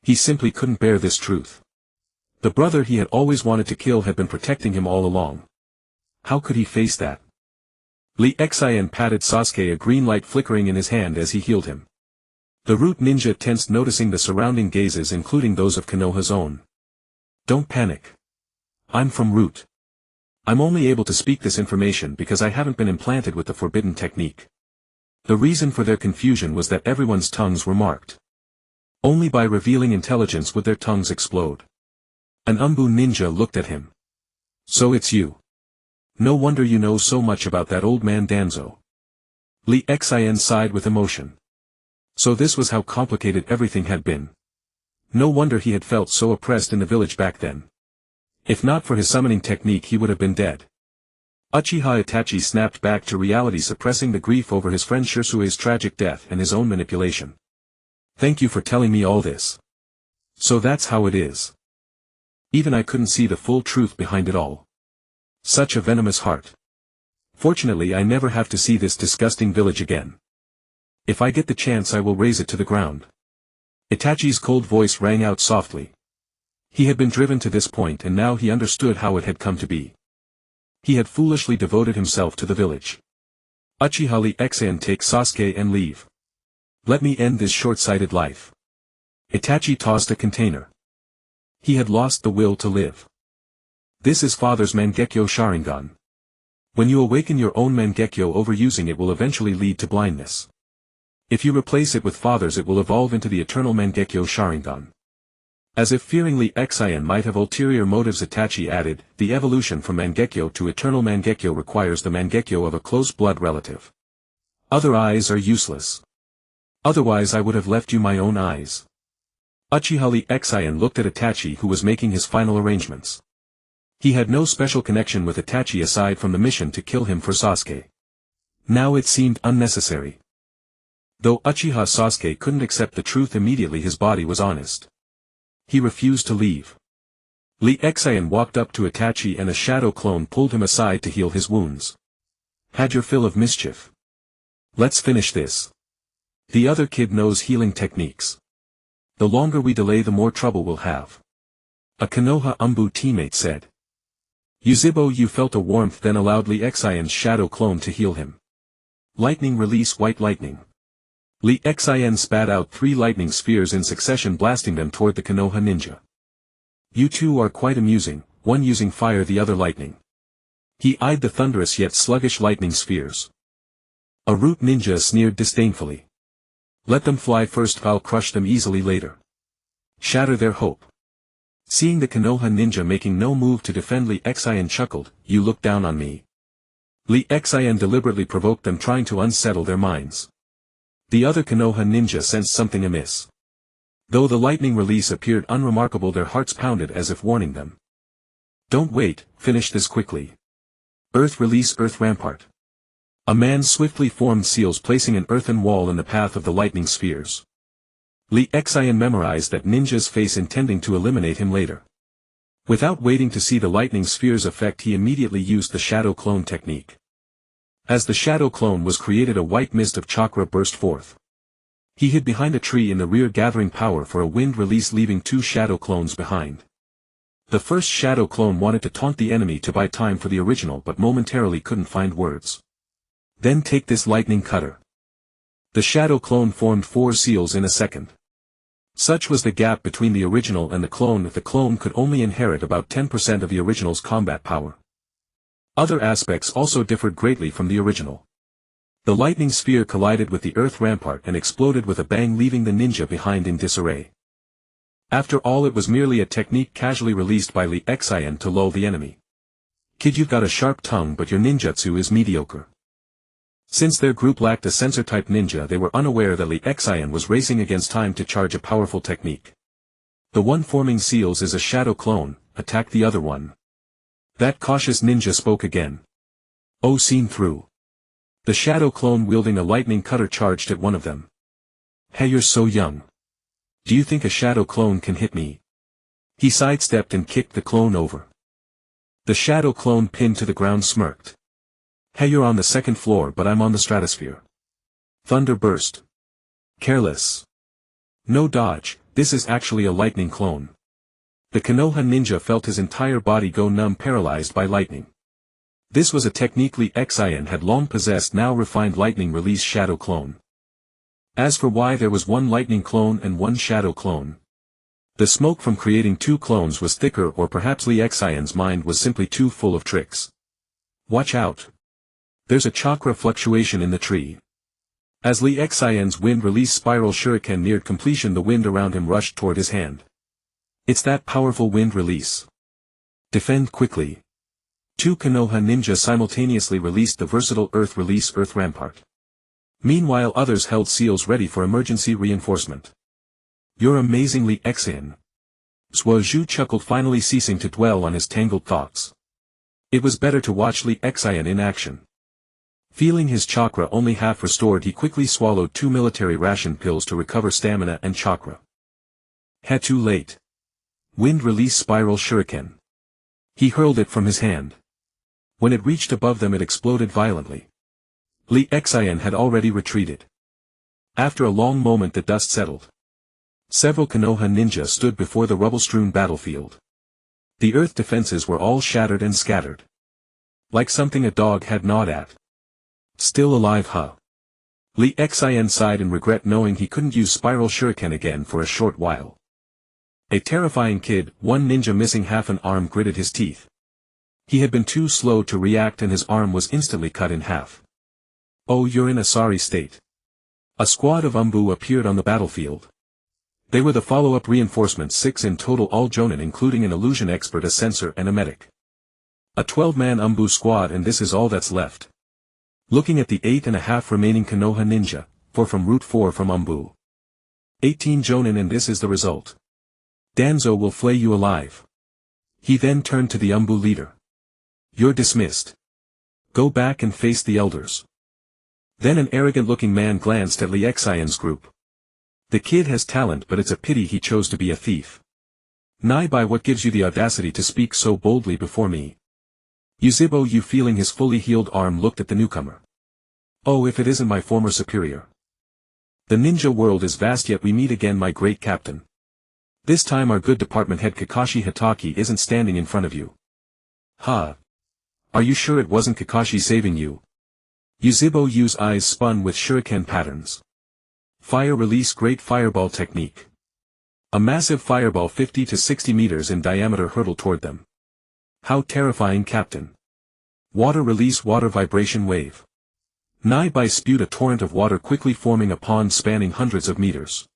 He simply couldn't bear this truth. The brother he had always wanted to kill had been protecting him all along. How could he face that? Lee Xan patted Sasuke, a green light flickering in his hand as he healed him. The root ninja tensed, noticing the surrounding gazes, including those of Konoha's own. Don't panic. I'm from Root. I'm only able to speak this information because I haven't been implanted with the forbidden technique. The reason for their confusion was that everyone's tongues were marked. Only by revealing intelligence would their tongues explode. An Umbu ninja looked at him. So it's you. No wonder you know so much about that old man Danzo. Lee Xan sighed with emotion. So this was how complicated everything had been. No wonder he had felt so oppressed in the village back then. If not for his summoning technique, he would have been dead. Uchiha Itachi snapped back to reality, suppressing the grief over his friend Shisui's tragic death and his own manipulation. Thank you for telling me all this. So that's how it is. Even I couldn't see the full truth behind it all. Such a venomous heart. Fortunately, I never have to see this disgusting village again. If I get the chance, I will raze it to the ground. Itachi's cold voice rang out softly. He had been driven to this point, and now he understood how it had come to be. He had foolishly devoted himself to the village. Uchiha Lee Exan take Sasuke and leave. Let me end this short-sighted life. Itachi tossed a container. He had lost the will to live. This is father's Mangekyo Sharingan. When you awaken your own Mangekyo, overusing it will eventually lead to blindness. If you replace it with father's, it will evolve into the eternal Mangekyo Sharingan. As if fearing Lee Exan might have ulterior motives, Itachi added, the evolution from Mangekyo to eternal Mangekyo requires the Mangekyo of a close blood relative. Other eyes are useless. Otherwise I would have left you my own eyes. Uchiha Lee Exan looked at Itachi, who was making his final arrangements. He had no special connection with Itachi aside from the mission to kill him for Sasuke. Now it seemed unnecessary. Though Uchiha Sasuke couldn't accept the truth immediately, his body was honest. He refused to leave. Lee Exan walked up to Itachi and a shadow clone pulled him aside to heal his wounds. Had your fill of mischief. Let's finish this. The other kid knows healing techniques. The longer we delay, the more trouble we'll have. A Konoha Umbu teammate said. Yuzhibo, you felt a warmth, then allowed Lee Exan's shadow clone to heal him. Lightning, release white lightning. Lee Exan spat out 3 lightning spheres in succession, blasting them toward the Konoha ninja. You two are quite amusing, one using fire, the other lightning. He eyed the thunderous yet sluggish lightning spheres. A root ninja sneered disdainfully. Let them fly first, I'll crush them easily later. Shatter their hope. Seeing the Konoha ninja making no move to defend, Lee Exan chuckled, you look down on me. Lee Exan deliberately provoked them, trying to unsettle their minds. The other Konoha ninja sensed something amiss. Though the lightning release appeared unremarkable, their hearts pounded as if warning them. Don't wait, finish this quickly. Earth release, earth rampart. A man swiftly formed seals, placing an earthen wall in the path of the lightning spheres. Lee Exan memorized that ninja's face, intending to eliminate him later. Without waiting to see the lightning sphere's effect, he immediately used the shadow clone technique. As the shadow clone was created, a white mist of chakra burst forth. He hid behind a tree in the rear, gathering power for a wind release, leaving 2 shadow clones behind. The first shadow clone wanted to taunt the enemy to buy time for the original, but momentarily couldn't find words. Then take this lightning cutter. The shadow clone formed 4 seals in a second. Such was the gap between the original and the clone that the clone could only inherit about 10% of the original's combat power. Other aspects also differed greatly from the original. The lightning sphere collided with the earth rampart and exploded with a bang, leaving the ninja behind in disarray. After all, it was merely a technique casually released by Lee Exan to lull the enemy. Kid, you've got a sharp tongue, but your ninjutsu is mediocre. Since their group lacked a sensor-type ninja, they were unaware that Lee Exan was racing against time to charge a powerful technique. The one forming seals is a shadow clone, attack the other one. That cautious ninja spoke again. Oh, seen through. The shadow clone wielding a lightning cutter charged at one of them. Hey, you're so young. Do you think a shadow clone can hit me? He sidestepped and kicked the clone over. The shadow clone, pinned to the ground, smirked. Hey, you're on the 2nd floor, but I'm on the stratosphere. Thunder burst. Careless. No dodge, this is actually a lightning clone. The Konoha ninja felt his entire body go numb, paralyzed by lightning. This was a technique Lee Exan had long possessed, now refined lightning release shadow clone. As for why there was 1 lightning clone and 1 shadow clone, the smoke from creating 2 clones was thicker, or perhaps Lee Exan's mind was simply too full of tricks. Watch out. There's a chakra fluctuation in the tree. As Lee Exan's wind release spiral shuriken neared completion, the wind around him rushed toward his hand. It's that powerful wind release. Defend quickly. 2 Konoha ninja simultaneously released the versatile earth release, earth rampart. Meanwhile, others held seals ready for emergency reinforcement. You're amazing, Lee Exan. Zhuozhu chuckled, finally ceasing to dwell on his tangled thoughts. It was better to watch Lee Exan in action. Feeling his chakra only half restored, he quickly swallowed 2 military ration pills to recover stamina and chakra. Too late. Wind release spiral shuriken. He hurled it from his hand. When it reached above them, it exploded violently. Lee Exan had already retreated. After a long moment, the dust settled. Several Konoha ninja stood before the rubble-strewn battlefield. The earth defenses were all shattered and scattered. Like something a dog had gnawed at. Still alive, huh? Lee Xin sighed in regret knowing he couldn't use spiral shuriken again for a short while. A terrifying kid, one ninja missing half an arm gritted his teeth. He had been too slow to react and his arm was instantly cut in half. Oh, you're in a sorry state. A squad of Umbu appeared on the battlefield. They were the follow-up reinforcements, 6 in total, all jonin including an illusion expert, a censor and a medic. A 12-man Umbu squad, and this is all that's left. Looking at the 8.5 remaining Konoha ninja, 4 from Route 4 from Umbu. 18 jonin, and this is the result. Danzo will flay you alive. He then turned to the Umbu leader. You're dismissed. Go back and face the elders. Then an arrogant-looking man glanced at Lee Xion's group. The kid has talent, but it's a pity he chose to be a thief. Naibai, what gives you the audacity to speak so boldly before me? Yuzhibo Yu, feeling his fully healed arm, looked at the newcomer. Oh, if it isn't my former superior. The ninja world is vast, yet we meet again, my great captain. This time our good department head Kakashi Hatake isn't standing in front of you. Huh? Are you sure it wasn't Kakashi saving you? Yuzhibo Yu's eyes spun with shuriken patterns. Fire release, great fireball technique. A massive fireball 50 to 60 meters in diameter hurtled toward them. How terrifying, Captain. Water release, water vibration wave. Naibai spewed a torrent of water, quickly forming a pond spanning hundreds of meters.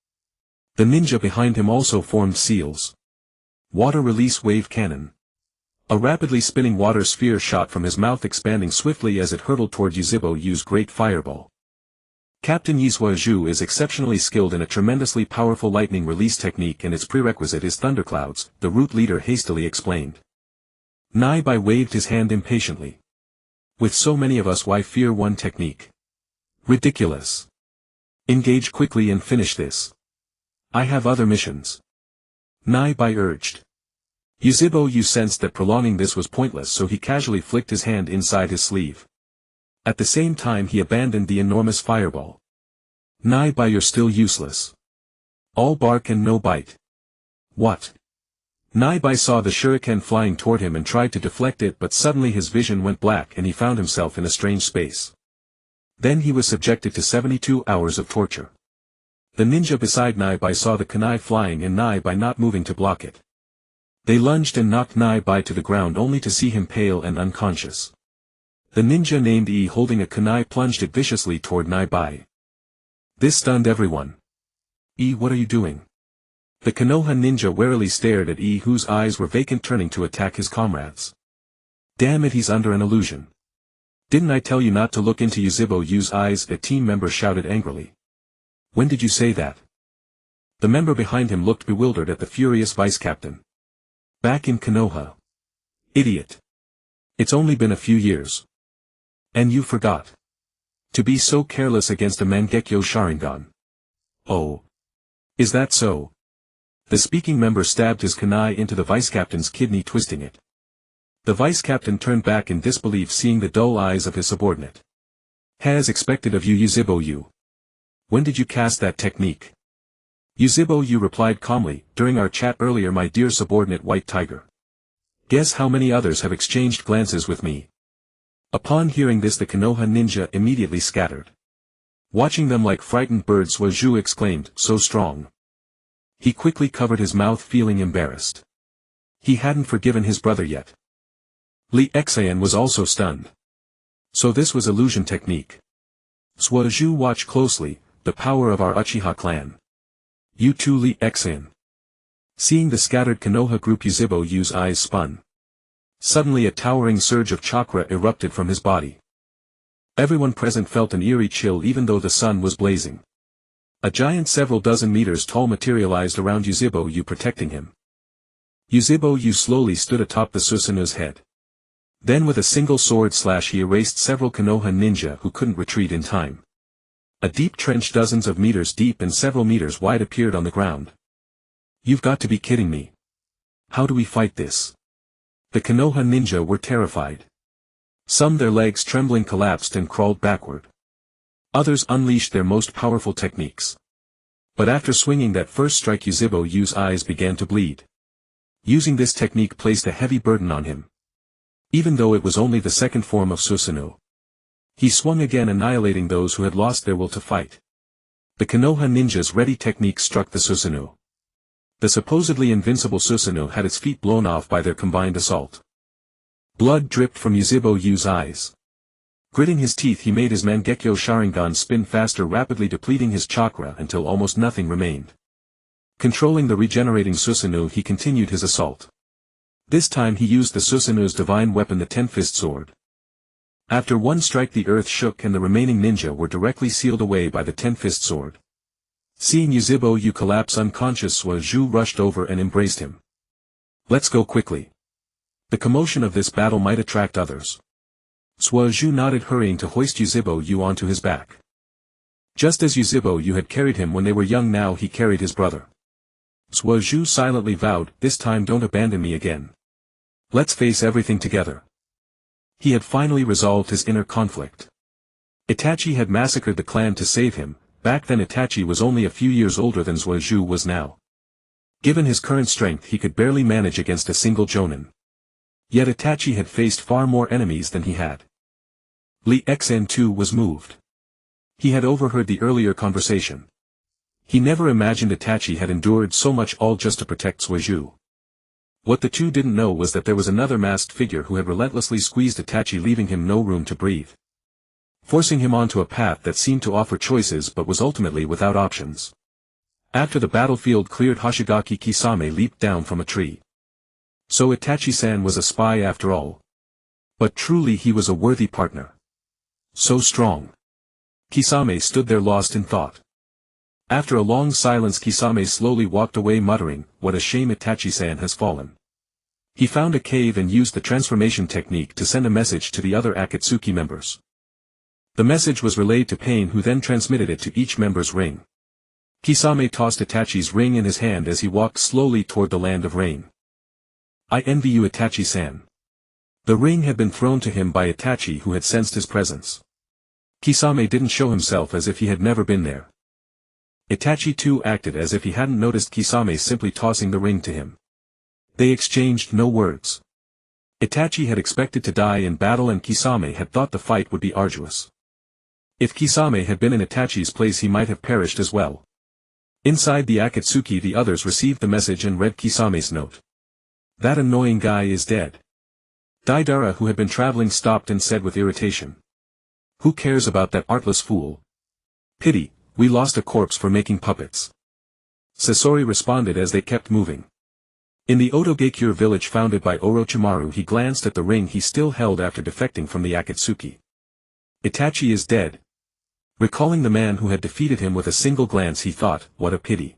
The ninja behind him also formed seals. Water release, wave cannon. A rapidly spinning water sphere shot from his mouth, expanding swiftly as it hurtled toward Yuzhibo Yu's great fireball. Captain Yizhuazhu is exceptionally skilled in a tremendously powerful lightning release technique, and its prerequisite is thunderclouds, the root leader hastily explained. Naibai waved his hand impatiently. With so many of us, why fear one technique? Ridiculous. Engage quickly and finish this. I have other missions. Naibai urged. Yuzhibo Yu sensed that prolonging this was pointless, so he casually flicked his hand inside his sleeve. At the same time he abandoned the enormous fireball. Naibai, you're still useless. All bark and no bite. What? Naibai saw the shuriken flying toward him and tried to deflect it, but suddenly his vision went black and he found himself in a strange space. Then he was subjected to 72 hours of torture. The ninja beside Naibai saw the kunai flying and Naibai not moving to block it. They lunged and knocked Naibai to the ground, only to see him pale and unconscious. The ninja named E, holding a kunai, plunged it viciously toward Naibai. This stunned everyone. E, what are you doing? The Konoha ninja warily stared at E, whose eyes were vacant, turning to attack his comrades. Damn it, he's under an illusion. Didn't I tell you not to look into Yuzhibo Yu's eyes? A team member shouted angrily. When did you say that? The member behind him looked bewildered at the furious vice captain. Back in Konoha. Idiot. It's only been a few years. And you forgot. To be so careless against a Mangekyo Sharingan. Oh. Is that so? The speaking member stabbed his kunai into the vice-captain's kidney, twisting it. The vice-captain turned back in disbelief, seeing the dull eyes of his subordinate. As expected of you, Yuzhibo Yu. When did you cast that technique? Yuzhibo Yu replied calmly, during our chat earlier, my dear subordinate White Tiger. Guess how many others have exchanged glances with me? Upon hearing this, the Konoha ninja immediately scattered. Watching them like frightened birds, Zhu exclaimed, so strong. He quickly covered his mouth, feeling embarrassed. He hadn't forgiven his brother yet. Lee Xian was also stunned. So this was illusion technique. Zhu, watch closely, the power of our Uchiha clan. You too, Lee Xian. Seeing the scattered Konoha group, Yuzhibo Yu's eyes spun. Suddenly a towering surge of chakra erupted from his body. Everyone present felt an eerie chill, even though the sun was blazing. A giant several dozen meters tall materialized around Yuzhibo Yu, protecting him. Yuzhibo Yu slowly stood atop the Susanu's head. Then with a single sword slash he erased several Konoha ninja who couldn't retreat in time. A deep trench dozens of meters deep and several meters wide appeared on the ground. You've got to be kidding me. How do we fight this? The Konoha ninja were terrified. Some, their legs trembling, collapsed and crawled backward. Others unleashed their most powerful techniques. But after swinging that first strike, Yuzhibo Yu's eyes began to bleed. Using this technique placed a heavy burden on him. Even though it was only the second form of Susanoo. He swung again, annihilating those who had lost their will to fight. The Konoha ninja's ready technique struck the Susanoo. The supposedly invincible Susanoo had its feet blown off by their combined assault. Blood dripped from Yuzhibo Yu's eyes. Gritting his teeth, he made his Mangekyo Sharingan spin faster, rapidly depleting his chakra until almost nothing remained. Controlling the regenerating Susanoo, he continued his assault. This time he used the Susanoo's divine weapon, the Ten-Fist Sword. After one strike, the earth shook and the remaining ninja were directly sealed away by the Ten-Fist Sword. Seeing Yuzhibo Yu collapse unconscious, Suazhu rushed over and embraced him. "Let's go quickly. The commotion of this battle might attract others." Suazhu nodded, hurrying to hoist Yuzhibo Yu onto his back. Just as Yuzhibo Yu had carried him when they were young, now he carried his brother. Suazhu silently vowed, "This time don't abandon me again. Let's face everything together." He had finally resolved his inner conflict. Itachi had massacred the clan to save him. Back then Itachi was only a few years older than Suazhu was now. Given his current strength, he could barely manage against a single jonin. Yet Itachi had faced far more enemies than he had. Li Xan too was moved. He had overheard the earlier conversation. He never imagined Itachi had endured so much, all just to protect Suazhu. What the two didn't know was that there was another masked figure who had relentlessly squeezed Itachi, leaving him no room to breathe. Forcing him onto a path that seemed to offer choices but was ultimately without options. After the battlefield cleared, Hoshigaki Kisame leaped down from a tree. So Itachi-san was a spy after all. But truly he was a worthy partner. So strong. Kisame stood there lost in thought. After a long silence, Kisame slowly walked away, muttering, "What a shame Itachi-san has fallen." He found a cave and used the transformation technique to send a message to the other Akatsuki members. The message was relayed to Pain, who then transmitted it to each member's ring. Kisame tossed Itachi's ring in his hand as he walked slowly toward the land of rain. "I envy you, Itachi-san." The ring had been thrown to him by Itachi, who had sensed his presence. Kisame didn't show himself, as if he had never been there. Itachi too acted as if he hadn't noticed Kisame simply tossing the ring to him. They exchanged no words. Itachi had expected to die in battle, and Kisame had thought the fight would be arduous. If Kisame had been in Itachi's place, he might have perished as well. Inside the Akatsuki, the others received the message and read Kisame's note. "That annoying guy is dead." Daidara, who had been traveling, stopped and said with irritation. "Who cares about that artless fool? Pity, we lost a corpse for making puppets." Sasori responded as they kept moving. In the Otogakure village founded by Orochimaru, he glanced at the ring he still held after defecting from the Akatsuki. Itachi is dead. Recalling the man who had defeated him with a single glance, he thought, what a pity.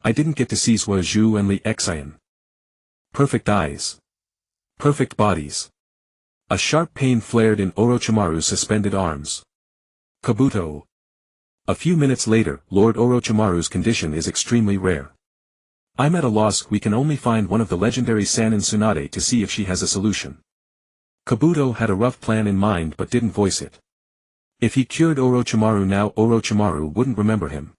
I didn't get to see Suazhu and Li Xian. Perfect eyes. Perfect bodies. A sharp pain flared in Orochimaru's suspended arms. Kabuto. A few minutes later, Lord Orochimaru's condition is extremely rare. I'm at a loss. We can only find one of the legendary Sannin Tsunade to see if she has a solution. Kabuto had a rough plan in mind but didn't voice it. If he cured Orochimaru now, Orochimaru wouldn't remember him.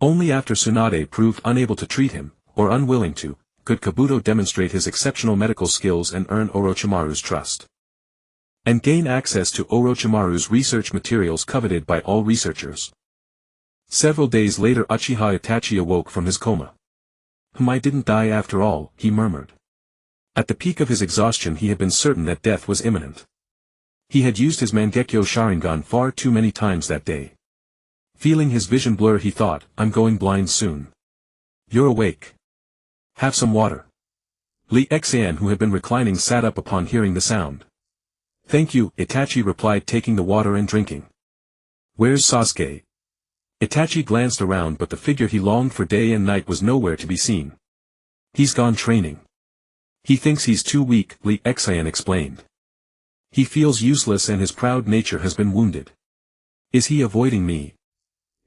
Only after Tsunade proved unable to treat him, or unwilling to, could Kabuto demonstrate his exceptional medical skills and earn Orochimaru's trust. And gain access to Orochimaru's research materials coveted by all researchers. Several days later, Uchiha Itachi awoke from his coma. I didn't die after all, he murmured. At the peak of his exhaustion, he had been certain that death was imminent. He had used his Mangekyo Sharingan far too many times that day. Feeling his vision blur, he thought, I'm going blind soon. You're awake. Have some water. Li Xian, who had been reclining, sat up upon hearing the sound. Thank you, Itachi replied, taking the water and drinking. Where's Sasuke? Itachi glanced around, but the figure he longed for day and night was nowhere to be seen. He's gone training. He thinks he's too weak, Li Xian explained. He feels useless and his proud nature has been wounded. Is he avoiding me?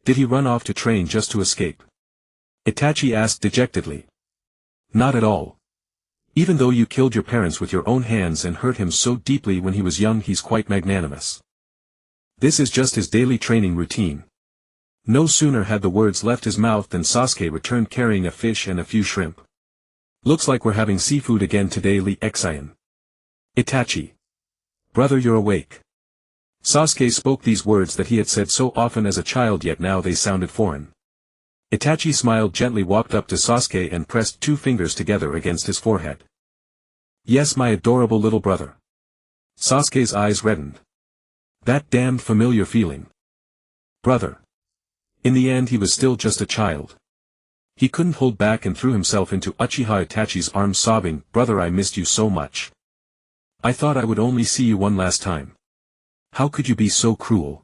Did he run off to train just to escape? Itachi asked dejectedly. Not at all. Even though you killed your parents with your own hands and hurt him so deeply when he was young, he's quite magnanimous. This is just his daily training routine. No sooner had the words left his mouth than Sasuke returned carrying a fish and a few shrimp. Looks like we're having seafood again today, Li Xian. Itachi. Brother, you're awake. Sasuke spoke these words that he had said so often as a child, yet now they sounded foreign. Itachi smiled gently, walked up to Sasuke and pressed 2 fingers together against his forehead. Yes, my adorable little brother. Sasuke's eyes reddened. That damned familiar feeling. Brother. In the end he was still just a child. He couldn't hold back and threw himself into Uchiha Itachi's arms, sobbing, "Brother, I missed you so much. I thought I would only see you one last time. How could you be so cruel?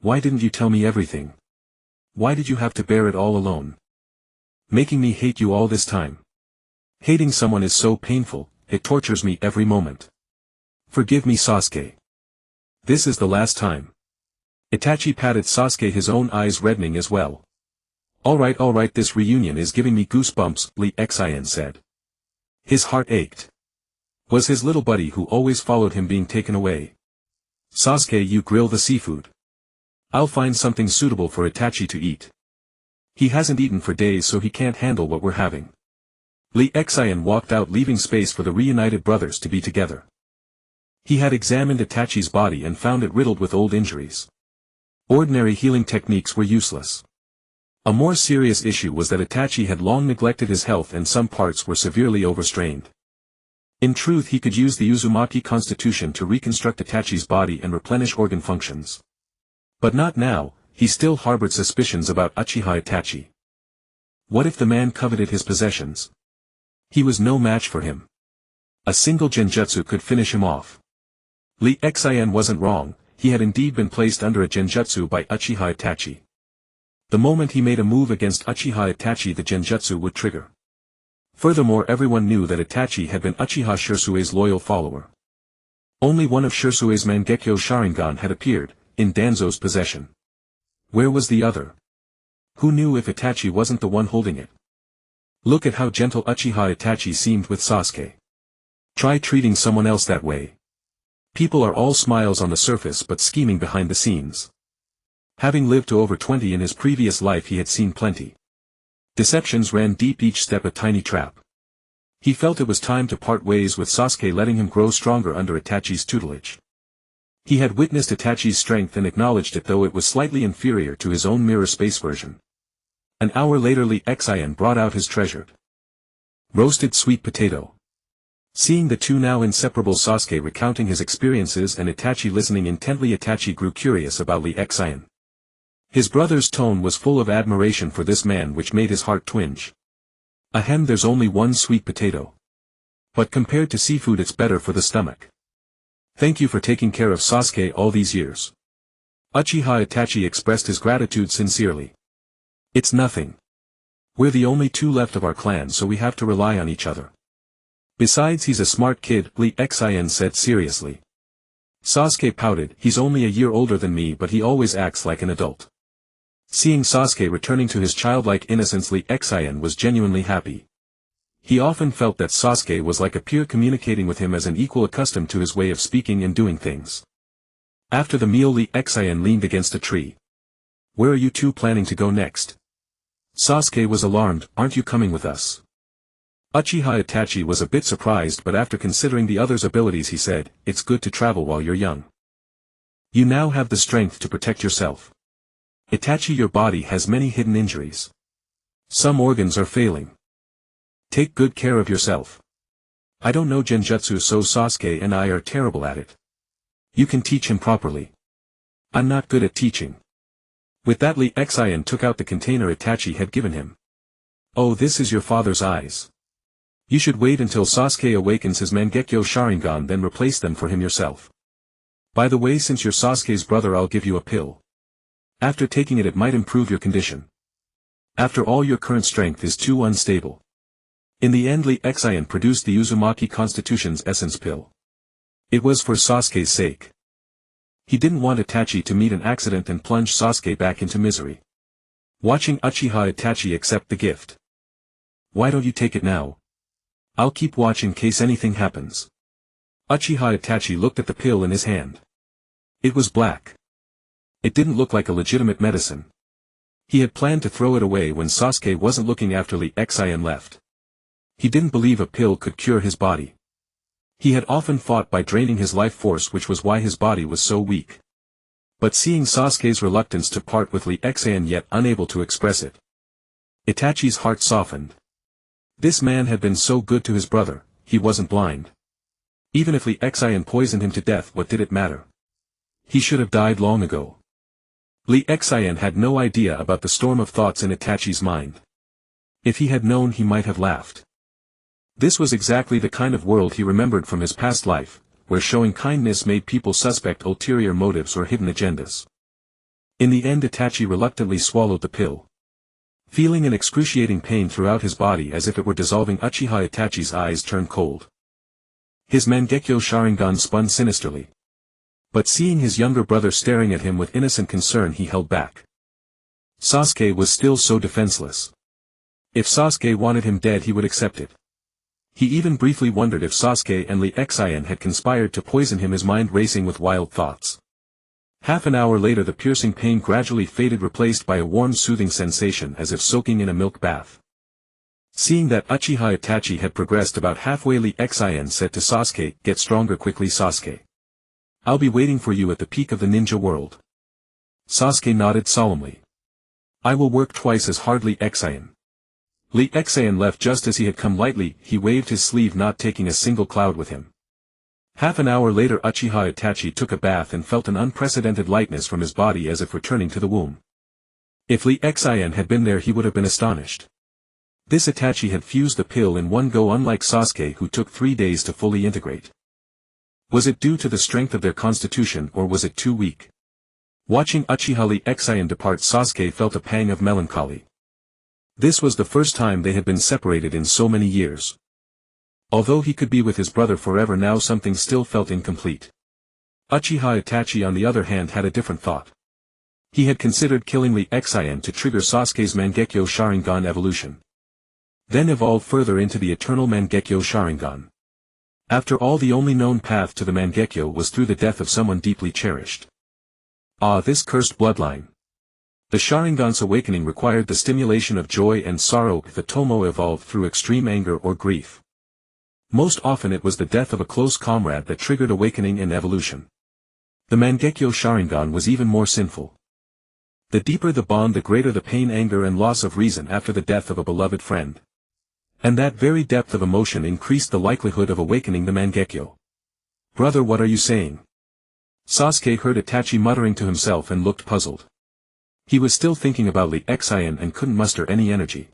Why didn't you tell me everything? Why did you have to bear it all alone? Making me hate you all this time. Hating someone is so painful, it tortures me every moment. Forgive me, Sasuke. This is the last time." Itachi patted Sasuke, his own eyes reddening as well. All right, this reunion is giving me goosebumps," Lee Xian said. His heart ached. Was his little buddy who always followed him being taken away? "Sasuke, you grill the seafood. I'll find something suitable for Itachi to eat. He hasn't eaten for days, so he can't handle what we're having." Lee Xian walked out, leaving space for the reunited brothers to be together. He had examined Itachi's body and found it riddled with old injuries. Ordinary healing techniques were useless. A more serious issue was that Itachi had long neglected his health and some parts were severely overstrained. In truth, he could use the Uzumaki constitution to reconstruct Itachi's body and replenish organ functions. But not now. He still harbored suspicions about Uchiha Itachi. What if the man coveted his possessions? He was no match for him. A single genjutsu could finish him off. Lee Xian wasn't wrong, he had indeed been placed under a genjutsu by Uchiha Itachi. The moment he made a move against Uchiha Itachi, the genjutsu would trigger. Furthermore, everyone knew that Itachi had been Uchiha Shirsue's loyal follower. Only one of Shirsue's Mangekyo Sharingan had appeared, in Danzo's possession. Where was the other? Who knew if Itachi wasn't the one holding it? Look at how gentle Uchiha Itachi seemed with Sasuke. Try treating someone else that way. People are all smiles on the surface but scheming behind the scenes. Having lived to over 20 in his previous life, he had seen plenty. Deceptions ran deep, each step a tiny trap. He felt it was time to part ways with Sasuke, letting him grow stronger under Itachi's tutelage. He had witnessed Itachi's strength and acknowledged it, though it was slightly inferior to his own mirror space version. An hour later, Lee Xian brought out his treasured roasted sweet potato. Seeing the two now inseparable, Sasuke recounting his experiences and Itachi listening intently, Itachi grew curious about Lee Xian. His brother's tone was full of admiration for this man, which made his heart twinge. Ahem, there's only one sweet potato. But compared to seafood, it's better for the stomach. Thank you for taking care of Sasuke all these years. Uchiha Itachi expressed his gratitude sincerely. It's nothing. We're the only 2 left of our clan, so we have to rely on each other. Besides, he's a smart kid, Lee Xian said seriously. Sasuke pouted. He's only a year older than me, but he always acts like an adult. Seeing Sasuke returning to his childlike innocence, Lee Xian was genuinely happy. He often felt that Sasuke was like a peer, communicating with him as an equal, accustomed to his way of speaking and doing things. After the meal, Lee Xian leaned against a tree. Where are you two planning to go next? Sasuke was alarmed. Aren't you coming with us? Uchiha Itachi was a bit surprised, but after considering the other's abilities, he said, it's good to travel while you're young. You now have the strength to protect yourself. Itachi, your body has many hidden injuries. Some organs are failing. Take good care of yourself. I don't know genjutsu, so Sasuke and I are terrible at it. You can teach him properly. I'm not good at teaching. With that, Lee Xian took out the container Itachi had given him. Oh, this is your father's eyes. You should wait until Sasuke awakens his Mangekyo Sharingan, then replace them for him yourself. By the way, since you're Sasuke's brother, I'll give you a pill. After taking it, it might improve your condition. After all, your current strength is too unstable. In the end, Lee Xian produced the Uzumaki Constitution's essence pill. It was for Sasuke's sake. He didn't want Itachi to meet an accident and plunge Sasuke back into misery. Watching Uchiha Itachi accept the gift. Why don't you take it now? I'll keep watch in case anything happens. Uchiha Itachi looked at the pill in his hand. It was black. It didn't look like a legitimate medicine. He had planned to throw it away when Sasuke wasn't looking after Lee Xian left. He didn't believe a pill could cure his body. He had often fought by draining his life force, which was why his body was so weak. But seeing Sasuke's reluctance to part with Lee Xian yet unable to express it, Itachi's heart softened. This man had been so good to his brother, he wasn't blind. Even if Lee Xian poisoned him to death, what did it matter? He should have died long ago. Lee Xian had no idea about the storm of thoughts in Itachi's mind. If he had known, he might have laughed. This was exactly the kind of world he remembered from his past life, where showing kindness made people suspect ulterior motives or hidden agendas. In the end, Itachi reluctantly swallowed the pill. Feeling an excruciating pain throughout his body as if it were dissolving, Itachi's eyes turned cold. His Mangekyo Sharingan spun sinisterly. But seeing his younger brother staring at him with innocent concern, he held back. Sasuke was still so defenseless. If Sasuke wanted him dead, he would accept it. He even briefly wondered if Sasuke and Lee Xian had conspired to poison him, his mind racing with wild thoughts. Half an hour later, the piercing pain gradually faded, replaced by a warm soothing sensation as if soaking in a milk bath. Seeing that Uchiha Itachi had progressed about halfway, Lee Xian said to Sasuke, "Get stronger quickly, Sasuke. I'll be waiting for you at the peak of the ninja world." Sasuke nodded solemnly. "I will work twice as hard, Lee Xian." Lee Xian left just as he had come. Lightly, he waved his sleeve, not taking a single cloud with him. Half an hour later, Uchiha Itachi took a bath and felt an unprecedented lightness from his body, as if returning to the womb. If Lee Xian had been there, he would have been astonished. This Itachi had fused the pill in one go, unlike Sasuke, who took 3 days to fully integrate. Was it due to the strength of their constitution, or was it too weak? Watching Uchiha Lee Xian depart, Sasuke felt a pang of melancholy. This was the first time they had been separated in so many years. Although he could be with his brother forever now, something still felt incomplete. Uchiha Itachi, on the other hand, had a different thought. He had considered killing Lee Xian to trigger Sasuke's Mangekyo Sharingan evolution. Then evolve further into the eternal Mangekyo Sharingan. After all, the only known path to the Mangekyo was through the death of someone deeply cherished. Ah, this cursed bloodline. The Sharingan's awakening required the stimulation of joy and sorrow. The three-tomoe evolved through extreme anger or grief. Most often it was the death of a close comrade that triggered awakening and evolution. The Mangekyo Sharingan was even more sinful. The deeper the bond, the greater the pain, anger and loss of reason after the death of a beloved friend. And that very depth of emotion increased the likelihood of awakening the Mangekyo. "Brother, what are you saying?" Sasuke heard Itachi muttering to himself and looked puzzled. He was still thinking about Lee Xian and couldn't muster any energy.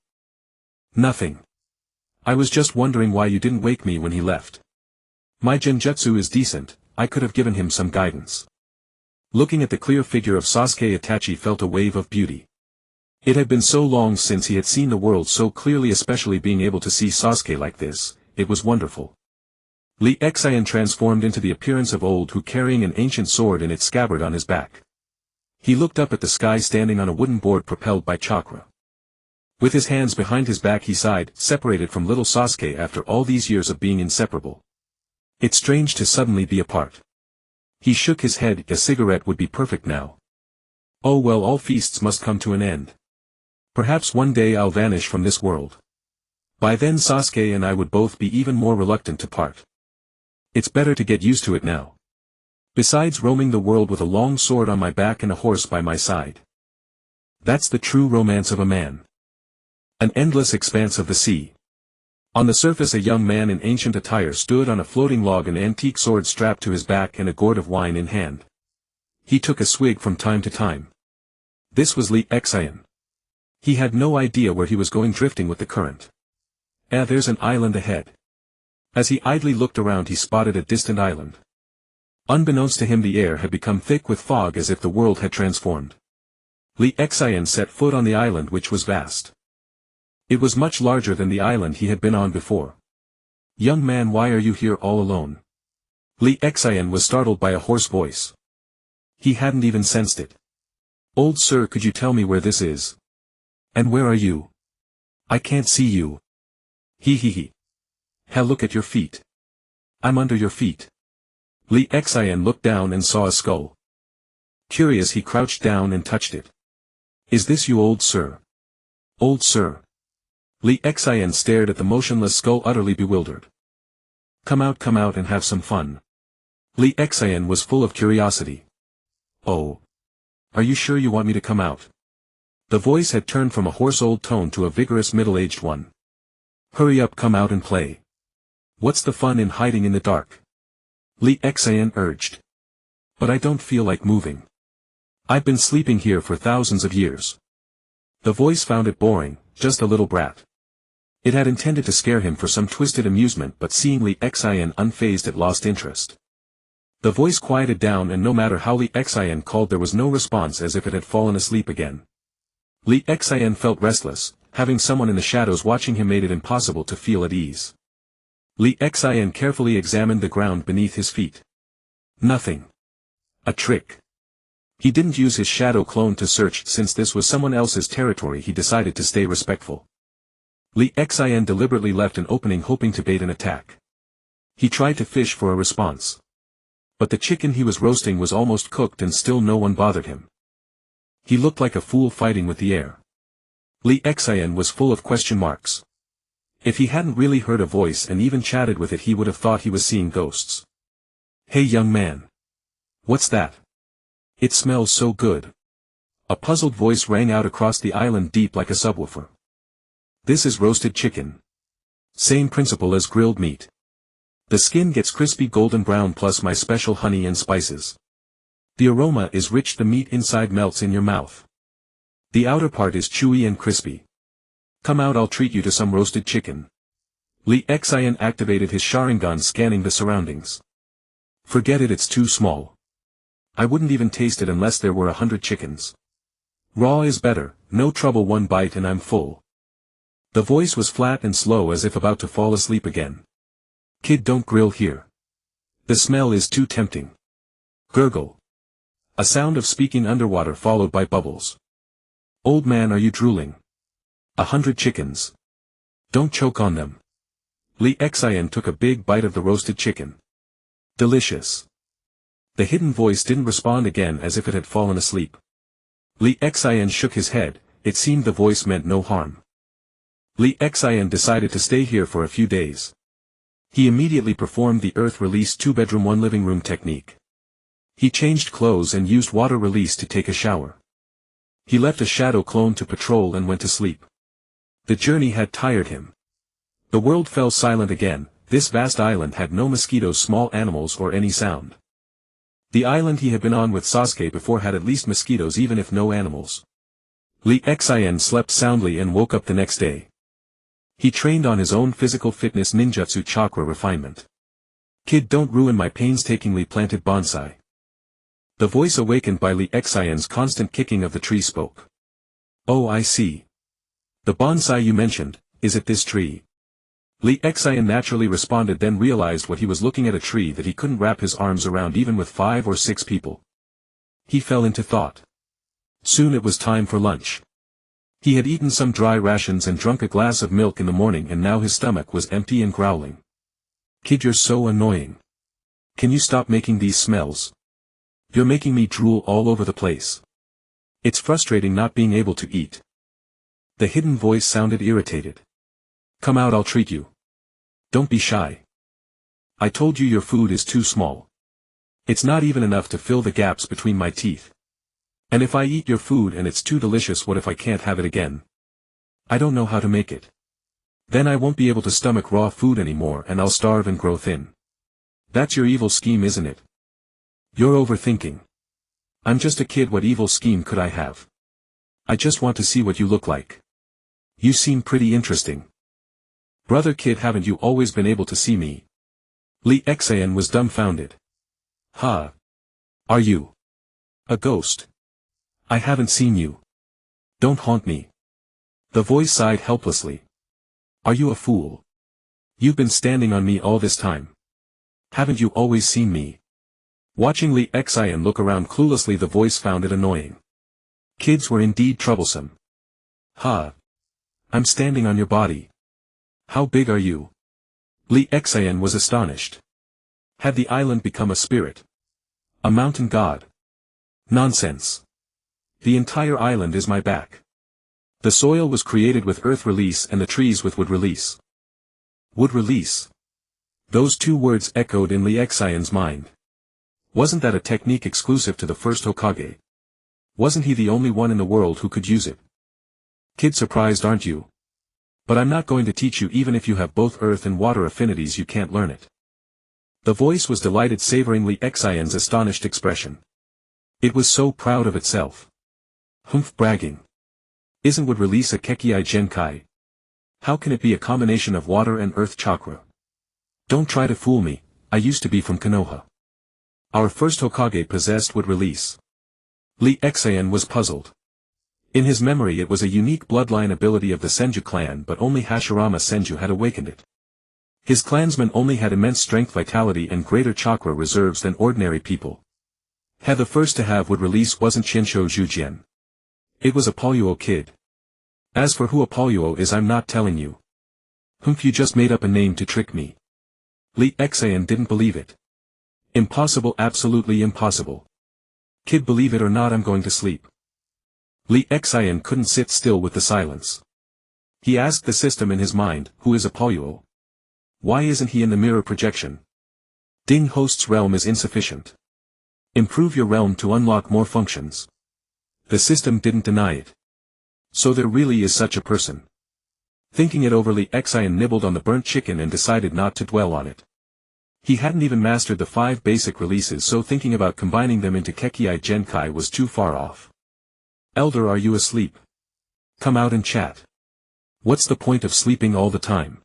"Nothing. I was just wondering why you didn't wake me when he left. My genjutsu is decent, I could have given him some guidance." Looking at the clear figure of Sasuke, Itachi felt a wave of beauty. It had been so long since he had seen the world so clearly, especially being able to see Sasuke like this. It was wonderful. Lee Xian transformed into the appearance of old, who carrying an ancient sword in its scabbard on his back. He looked up at the sky, standing on a wooden board propelled by chakra. With his hands behind his back, he sighed, separated from little Sasuke after all these years of being inseparable. It's strange to suddenly be apart. He shook his head. A cigarette would be perfect now. Oh well, all feasts must come to an end. Perhaps one day I'll vanish from this world. By then Sasuke and I would both be even more reluctant to part. It's better to get used to it now. Besides, roaming the world with a long sword on my back and a horse by my side. That's the true romance of a man. An endless expanse of the sea. On the surface, a young man in ancient attire stood on a floating log, an antique sword strapped to his back and a gourd of wine in hand. He took a swig from time to time. This was Lee Xian. He had no idea where he was going, drifting with the current. There's an island ahead. As he idly looked around, he spotted a distant island. Unbeknownst to him, the air had become thick with fog, as if the world had transformed. Lee Xian set foot on the island, which was vast. It was much larger than the island he had been on before. "Young man, why are you here all alone?" Lee Xian was startled by a hoarse voice. He hadn't even sensed it. "Old sir, could you tell me where this is? And where are you? I can't see you." He. Hell, look at your feet. I'm under your feet." Lee Xian looked down and saw a skull. Curious, he crouched down and touched it. "Is this you, old sir?" "Old sir?" Lee Xian stared at the motionless skull, utterly bewildered. Come out and have some fun." Lee Xian was full of curiosity. "Oh. Are you sure you want me to come out? The voice had turned from a hoarse old tone to a vigorous middle-aged one. Hurry up, come out and play. What's the fun in hiding in the dark? Li Xian urged. But I don't feel like moving. I've been sleeping here for thousands of years. The voice found it boring, just a little brat. It had intended to scare him for some twisted amusement, but seeing Li Xian unfazed it lost interest. The voice quieted down, and no matter how Li Xian called there was no response, as if it had fallen asleep again. Li Xian felt restless. Having someone in the shadows watching him made it impossible to feel at ease. Li Xian carefully examined the ground beneath his feet. Nothing. A trick. He didn't use his shadow clone to search. Since this was someone else's territory, he decided to stay respectful. Li Xian deliberately left an opening, hoping to bait an attack. He tried to fish for a response. But the chicken he was roasting was almost cooked and still no one bothered him. He looked like a fool fighting with the air. Li Xian was full of question marks. If he hadn't really heard a voice and even chatted with it, he would have thought he was seeing ghosts. Hey young man. What's that? It smells so good. A puzzled voice rang out across the island, deep like a subwoofer. This is roasted chicken. Same principle as grilled meat. The skin gets crispy golden brown plus my special honey and spices. The aroma is rich, the meat inside melts in your mouth. The outer part is chewy and crispy. Come out, I'll treat you to some roasted chicken. Li Xian activated his Sharingan, scanning the surroundings. Forget it, it's too small. I wouldn't even taste it unless there were 100 chickens. Raw is better, no trouble, one bite and I'm full. The voice was flat and slow, as if about to fall asleep again. Kid, don't grill here. The smell is too tempting. Gurgle. A sound of speaking underwater followed by bubbles. Old man, are you drooling? 100 chickens. Don't choke on them. Li Xian took a big bite of the roasted chicken. Delicious. The hidden voice didn't respond again, as if it had fallen asleep. Li Xian shook his head. It seemed the voice meant no harm. Li Xian decided to stay here for a few days. He immediately performed the earth release 2-bedroom 1 living room technique. He changed clothes and used water release to take a shower. He left a shadow clone to patrol and went to sleep. The journey had tired him. The world fell silent again. This vast island had no mosquitoes, small animals, or any sound. The island he had been on with Sasuke before had at least mosquitoes, even if no animals. Li Xian slept soundly and woke up the next day. He trained on his own physical fitness ninjutsu chakra refinement. Kid, don't ruin my painstakingly planted bonsai. The voice awakened by Li Xian's constant kicking of the tree spoke. Oh, I see. The bonsai you mentioned, is it this tree? Li Xian naturally responded, then realized what he was looking at, a tree that he couldn't wrap his arms around even with 5 or 6 people. He fell into thought. Soon it was time for lunch. He had eaten some dry rations and drunk a glass of milk in the morning, and now his stomach was empty and growling. Kid, you're so annoying. Can you stop making these smells? You're making me drool all over the place. It's frustrating not being able to eat. The hidden voice sounded irritated. Come out, I'll treat you. Don't be shy. I told you your food is too small. It's not even enough to fill the gaps between my teeth. And if I eat your food and it's too delicious, what if I can't have it again? I don't know how to make it. Then I won't be able to stomach raw food anymore, and I'll starve and grow thin. That's your evil scheme, isn't it? You're overthinking. I'm just a kid, what evil scheme could I have? I just want to see what you look like. You seem pretty interesting. Brother Kid, haven't you always been able to see me? Li Xian was dumbfounded. Huh? Are you a ghost? I haven't seen you. Don't haunt me. The voice sighed helplessly. Are you a fool? You've been standing on me all this time. Haven't you always seen me? Watching Li Xian look around cluelessly, the voice found it annoying. Kids were indeed troublesome. Huh? I'm standing on your body. How big are you? Li Xian was astonished. Had the island become a spirit? A mountain god? Nonsense. The entire island is my back. The soil was created with earth release and the trees with wood release. Wood release? Those 2 words echoed in Li Xian's mind. Wasn't that a technique exclusive to the first Hokage? Wasn't he the only one in the world who could use it? Kid, surprised aren't you? But I'm not going to teach you. Even if you have both earth and water affinities, you can't learn it. The voice was delighted, savoring Lee Xian's astonished expression. It was so proud of itself. Humph, bragging. Isn't would release a Kekii Genkai? How can it be a combination of water and earth chakra? Don't try to fool me, I used to be from Konoha. Our first Hokage possessed would release. Lee Xian was puzzled. In his memory it was a unique bloodline ability of the Senju clan, but only Hashirama Senju had awakened it. His clansmen only had immense strength, vitality and greater chakra reserves than ordinary people. The first to have would release wasn't Shinsho Jujian. It was a Apollo kid. As for who Apollo is, I'm not telling you. Humph, you just made up a name to trick me. Lee Xian didn't believe it. Impossible, absolutely impossible. Kid, believe it or not, I'm going to sleep. Lee Xian couldn't sit still with the silence. He asked the system in his mind, who is Apollo? Why isn't he in the mirror projection? Ding, host's realm is insufficient. Improve your realm to unlock more functions. The system didn't deny it. So there really is such a person. Thinking it over, Lee Xian nibbled on the burnt chicken and decided not to dwell on it. He hadn't even mastered the 5 basic releases, so thinking about combining them into Kekii Genkai was too far off. Elder, are you asleep? Come out and chat. What's the point of sleeping all the time?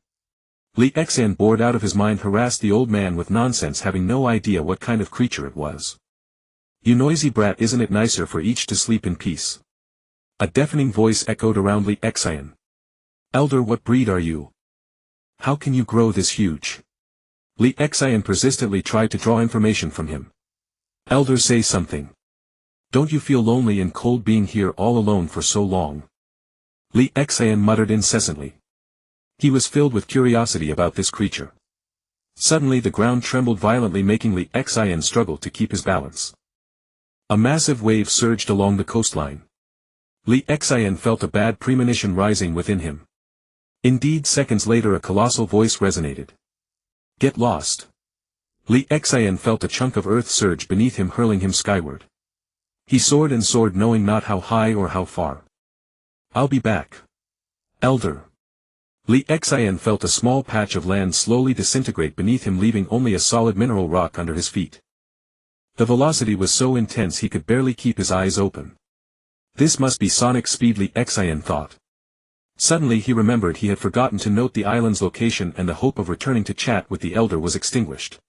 Lee Xian, bored out of his mind, harassed the old man with nonsense, having no idea what kind of creature it was. You noisy brat, isn't it nicer for each to sleep in peace? A deafening voice echoed around Lee Xian. Elder, what breed are you? How can you grow this huge? Lee Xian persistently tried to draw information from him. Elder, say something. Don't you feel lonely and cold being here all alone for so long? Lee Xian muttered incessantly. He was filled with curiosity about this creature. Suddenly the ground trembled violently, making Lee Xian struggle to keep his balance. A massive wave surged along the coastline. Lee Xian felt a bad premonition rising within him. Indeed, seconds later a colossal voice resonated. Get lost. Lee Xian felt a chunk of earth surge beneath him, hurling him skyward. He soared and soared, knowing not how high or how far. I'll be back. Elder. Lee Xian felt a small patch of land slowly disintegrate beneath him, leaving only a solid mineral rock under his feet. The velocity was so intense he could barely keep his eyes open. This must be sonic speed, Lee Xian thought. Suddenly he remembered he had forgotten to note the island's location, and the hope of returning to chat with the elder was extinguished.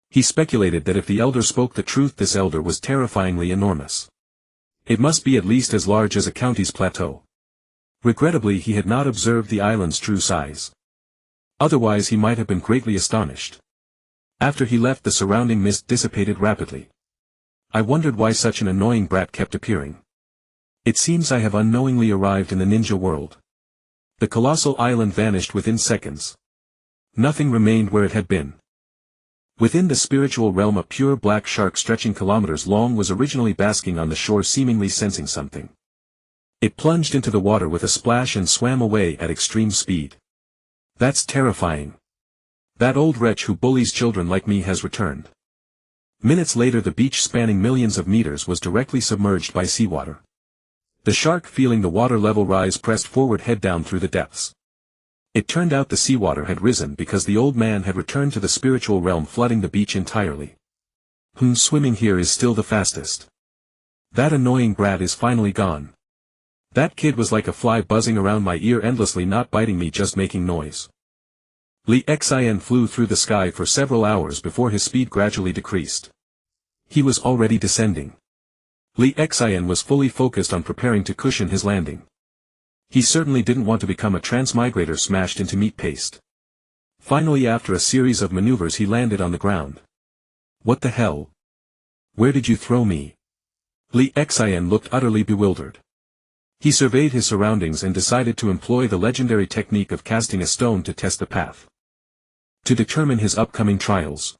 He speculated that if the elder spoke the truth, this elder was terrifyingly enormous. It must be at least as large as a county's plateau. Regrettably, he had not observed the island's true size. Otherwise he might have been greatly astonished. After he left, the surrounding mist dissipated rapidly. I wondered why such an annoying brat kept appearing. It seems I have unknowingly arrived in the ninja world. The colossal island vanished within seconds. Nothing remained where it had been. Within the spiritual realm, a pure black shark stretching kilometers long was originally basking on the shore, seemingly sensing something. It plunged into the water with a splash and swam away at extreme speed. That's terrifying. That old wretch who bullies children like me has returned. Minutes later, the beach, spanning millions of meters, was directly submerged by seawater. The shark, feeling the water level rise, pressed forward, head down through the depths. It turned out the seawater had risen because the old man had returned to the spiritual realm, flooding the beach entirely. Swimming here is still the fastest. That annoying brat is finally gone. That kid was like a fly buzzing around my ear endlessly, not biting me, just making noise. Lee Xian flew through the sky for several hours before his speed gradually decreased. He was already descending. Lee Xian was fully focused on preparing to cushion his landing. He certainly didn't want to become a transmigrator smashed into meat paste. Finally, after a series of maneuvers, he landed on the ground. What the hell? Where did you throw me? Lee Xian looked utterly bewildered. He surveyed his surroundings and decided to employ the legendary technique of casting a stone to test the path. To determine his upcoming trials.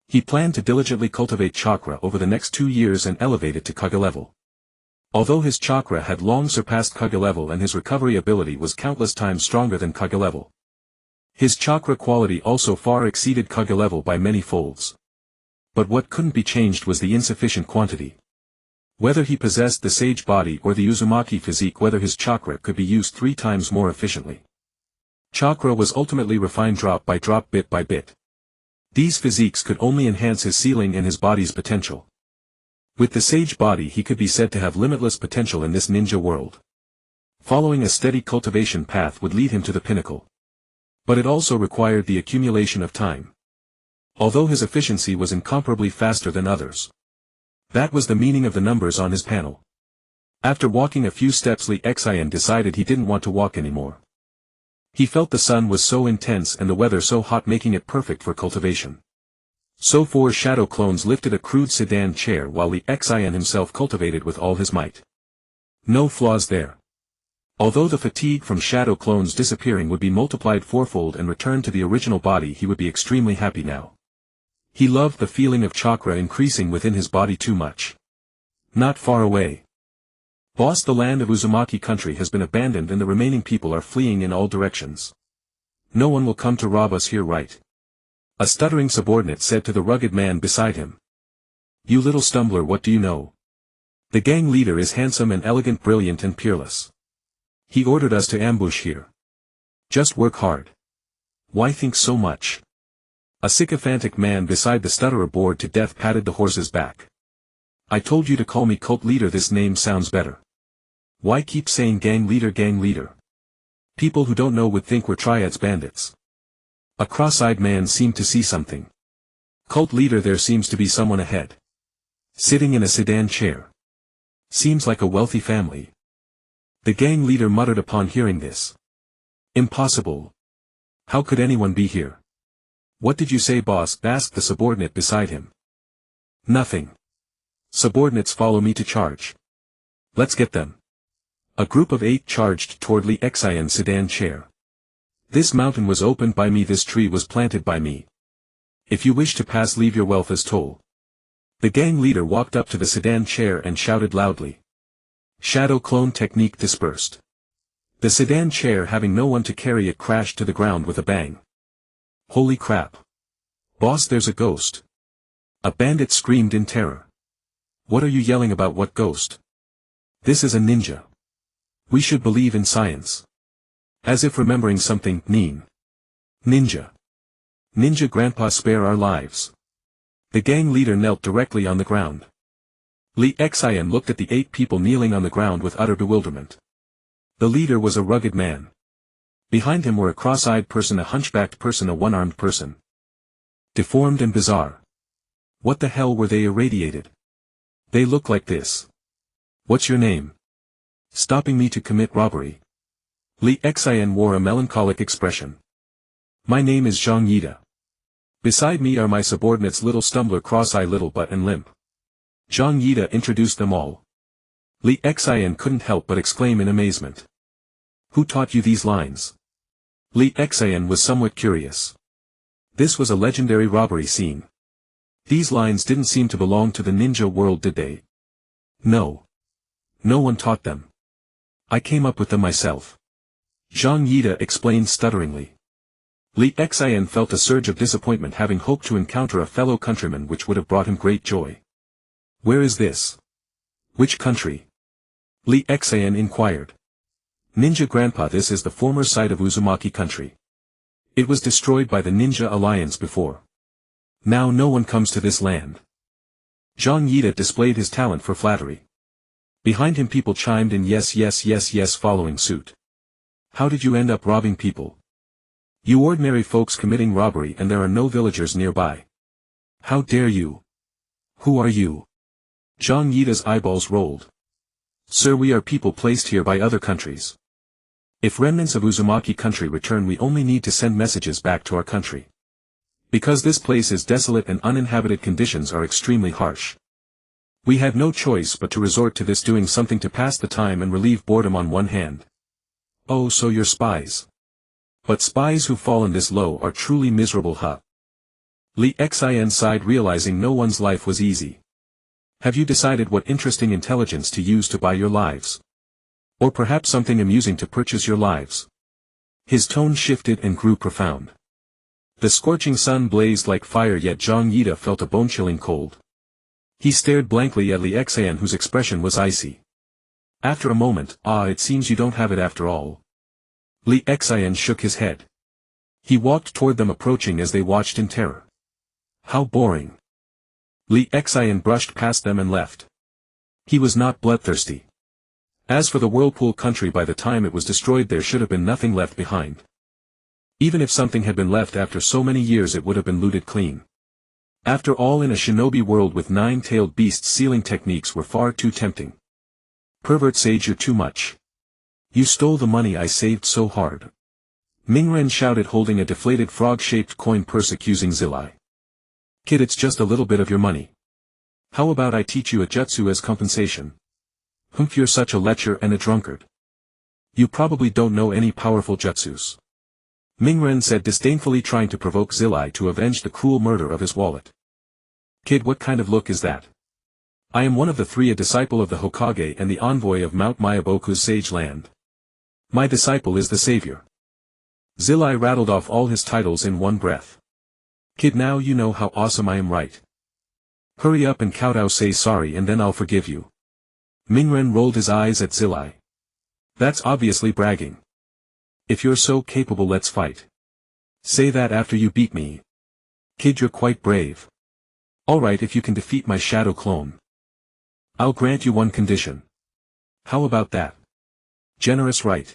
He planned to diligently cultivate chakra over the next 2 years and elevate it to Kage level. Although his chakra had long surpassed Kage level and his recovery ability was countless times stronger than Kage level, his chakra quality also far exceeded Kage level by many folds. But what couldn't be changed was the insufficient quantity. Whether he possessed the sage body or the Uzumaki physique, whether his chakra could be used 3 times more efficiently. Chakra was ultimately refined drop by drop, bit by bit. These physiques could only enhance his ceiling and his body's potential. With the sage body he could be said to have limitless potential in this ninja world. Following a steady cultivation path would lead him to the pinnacle. But it also required the accumulation of time. Although his efficiency was incomparably faster than others. That was the meaning of the numbers on his panel. After walking a few steps, Lee Xian decided he didn't want to walk anymore. He felt the sun was so intense and the weather so hot, making it perfect for cultivation. So 4 shadow clones lifted a crude sedan chair while Lee Xian himself cultivated with all his might. No flaws there. Although the fatigue from shadow clones disappearing would be multiplied 4-fold and return to the original body, he would be extremely happy now. He loved the feeling of chakra increasing within his body too much. Not far away. Boss, the land of Uzumaki country has been abandoned and the remaining people are fleeing in all directions. No one will come to rob us here, right? A stuttering subordinate said to the rugged man beside him. You little stumbler, what do you know? The gang leader is handsome and elegant, brilliant and peerless. He ordered us to ambush here. Just work hard. Why think so much? A sycophantic man beside the stutterer bored to death patted the horse's back. I told you to call me cult leader, this name sounds better. Why keep saying gang leader, gang leader? People who don't know would think we're triads bandits. A cross-eyed man seemed to see something. Cult leader, there seems to be someone ahead. Sitting in a sedan chair. Seems like a wealthy family. The gang leader muttered upon hearing this. Impossible. How could anyone be here? What did you say, boss? Asked the subordinate beside him. Nothing. Subordinates, follow me to charge. Let's get them. A group of 8 charged toward Lee Xian's sedan chair. This mountain was opened by me, this tree was planted by me. If you wish to pass, leave your wealth as toll. The gang leader walked up to the sedan chair and shouted loudly. Shadow clone technique dispersed. The sedan chair, having no one to carry it, crashed to the ground with a bang. Holy crap. Boss, there's a ghost. A bandit screamed in terror. What are you yelling about? What ghost? This is a ninja. We should believe in science. As if remembering something, Ninja. Ninja grandpa, spare our lives. The gang leader knelt directly on the ground. Lee Xian looked at the 8 people kneeling on the ground with utter bewilderment. The leader was a rugged man. Behind him were a cross-eyed person, a hunchbacked person, a one-armed person. Deformed and bizarre. What the hell were they irradiated? They look like this. What's your name? Stopping me to commit robbery. Lee Xian wore a melancholic expression. My name is Zhang Yida. Beside me are my subordinates, Little Stumbler, Cross-Eye, Little Butt and Limp. Zhang Yida introduced them all. Lee Xian couldn't help but exclaim in amazement. Who taught you these lines? Lee Xian was somewhat curious. This was a legendary robbery scene. These lines didn't seem to belong to the ninja world, did they? No. No one taught them. I came up with them myself. Zhang Yida explained stutteringly. Lee Xian felt a surge of disappointment, having hoped to encounter a fellow countryman, which would have brought him great joy. Where is this? Which country? Lee Xian inquired. Ninja grandpa, this is the former site of Uzumaki country. It was destroyed by the Ninja Alliance before. Now no one comes to this land. Zhang Yida displayed his talent for flattery. Behind him people chimed in yes, yes, yes, yes, following suit. How did you end up robbing people? You ordinary folks committing robbery, and there are no villagers nearby. How dare you? Who are you? Zhang Yida's eyeballs rolled. Sir, we are people placed here by other countries. If remnants of Uzumaki country return, we only need to send messages back to our country. Because this place is desolate and uninhabited, conditions are extremely harsh. We had no choice but to resort to this, doing something to pass the time and relieve boredom on one hand. Oh, so you're spies. But spies who fallen this low are truly miserable, huh? Lee Xian sighed, realizing no one's life was easy. Have you decided what interesting intelligence to use to buy your lives? Or perhaps something amusing to purchase your lives? His tone shifted and grew profound. The scorching sun blazed like fire, yet Zhang Yida felt a bone-chilling cold. He stared blankly at Li Xian, whose expression was icy. After a moment, it seems you don't have it after all. Li Xian shook his head. He walked toward them, approaching as they watched in terror. How boring. Li Xian brushed past them and left. He was not bloodthirsty. As for the Whirlpool country, by the time it was destroyed there should have been nothing left behind. Even if something had been left after so many years it would have been looted clean. After all, in a shinobi world with 9-tailed beasts, sealing techniques were far too tempting. Pervert sage, you're too much. You stole the money I saved so hard. Mingren shouted, holding a deflated frog-shaped coin purse, accusing Zilai. Kid, it's just a little bit of your money. How about I teach you a jutsu as compensation? You're such a lecher and a drunkard. You probably don't know any powerful jutsus. Mingren said disdainfully, trying to provoke Zilai to avenge the cruel murder of his wallet. Kid, what kind of look is that? I am one of the three, a disciple of the Hokage and the envoy of Mount Mayaboku's sage land. My disciple is the savior. Zilai rattled off all his titles in one breath. Kid, now you know how awesome I am, right? Hurry up and kowtow, say sorry, and then I'll forgive you. Mingren rolled his eyes at Zilai. That's obviously bragging. If you're so capable, let's fight. Say that after you beat me. Kid, you're quite brave. Alright, if you can defeat my shadow clone. I'll grant you one condition. How about that? Generous, right?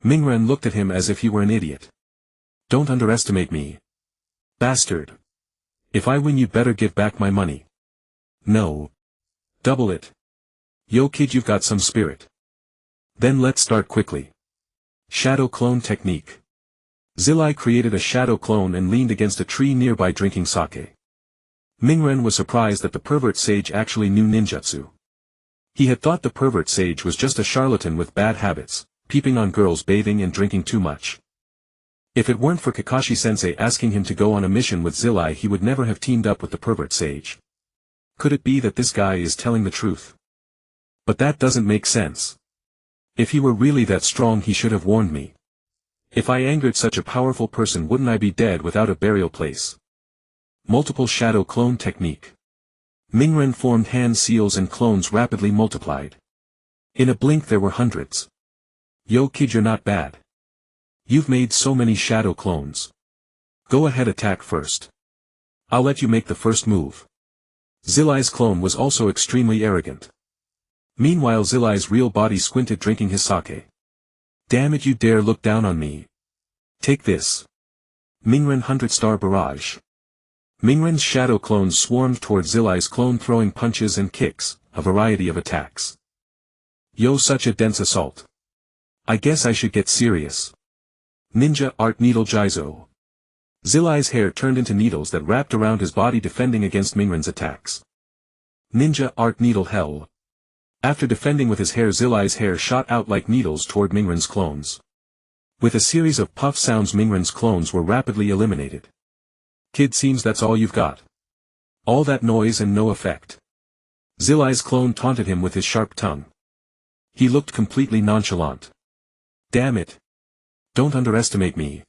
Mingren looked at him as if he were an idiot. Don't underestimate me. Bastard. If I win, you'd better give back my money. No. Double it. Yo kid, you've got some spirit. Then let's start quickly. Shadow clone technique. Zilai created a shadow clone and leaned against a tree nearby, drinking sake. Mingren was surprised that the pervert sage actually knew ninjutsu. He had thought the pervert sage was just a charlatan with bad habits, peeping on girls bathing and drinking too much. If it weren't for Kakashi-sensei asking him to go on a mission with Zilai, he would never have teamed up with the pervert sage. Could it be that this guy is telling the truth? But that doesn't make sense. If he were really that strong, he should have warned me. If I angered such a powerful person, wouldn't I be dead without a burial place? Multiple shadow clone technique. Mingren formed hand seals and clones rapidly multiplied. In a blink there were hundreds. Yo kid, you're not bad. You've made so many shadow clones. Go ahead, attack first. I'll let you make the first move. Zilai's clone was also extremely arrogant. Meanwhile Zilai's real body squinted, drinking his sake. Damn it, you dare look down on me. Take this. Mingren 100-star barrage. Mingren's shadow clones swarmed toward Zilai's clone, throwing punches and kicks, a variety of attacks. Yo, such a dense assault. I guess I should get serious. Ninja Art Needle Jizo. Zilai's hair turned into needles that wrapped around his body, defending against Mingren's attacks. Ninja Art Needle Hell. After defending with his hair, Zilai's hair shot out like needles toward Mingren's clones. With a series of puff sounds, Mingren's clones were rapidly eliminated. Kid, seems that's all you've got. All that noise and no effect. Zilai's clone taunted him with his sharp tongue. He looked completely nonchalant. Damn it. Don't underestimate me.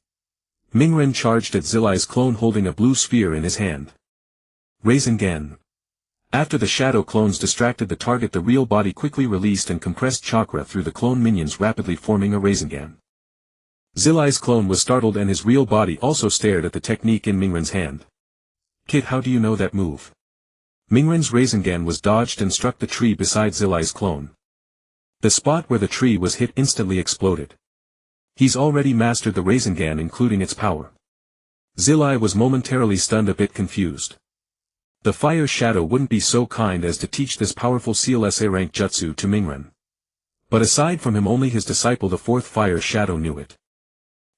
Mingren charged at Zilai's clone, holding a blue sphere in his hand. Rinnegan. After the shadow clones distracted the target, the real body quickly released and compressed chakra through the clone minions, rapidly forming a Rinnegan. Zilai's clone was startled, and his real body also stared at the technique in Mingren's hand. Kid, how do you know that move? Mingren's Rinnegan was dodged and struck the tree beside Zilai's clone. The spot where the tree was hit instantly exploded. He's already mastered the Rinnegan, including its power. Zilai was momentarily stunned, a bit confused. The fire shadow wouldn't be so kind as to teach this powerful CLSA rank jutsu to Mingren. But aside from him, only his disciple, the fourth fire shadow, knew it.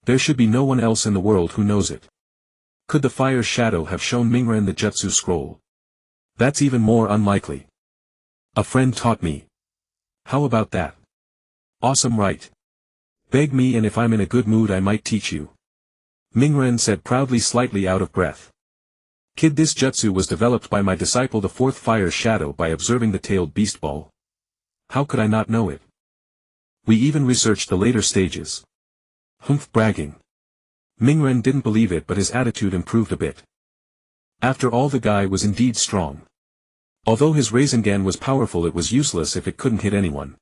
There should be no one else in the world who knows it. Could the fire shadow have shown Mingren the jutsu scroll? That's even more unlikely. A friend taught me. How about that? Awesome, right? Beg me, and if I'm in a good mood I might teach you. Mingren said proudly, slightly out of breath. Kid, this jutsu was developed by my disciple, the fourth fire shadow, by observing the tailed beast ball. How could I not know it? We even researched the later stages. Humph, bragging. Mingren didn't believe it, but his attitude improved a bit. After all, the guy was indeed strong. Although his Rasengan was powerful, it was useless if it couldn't hit anyone.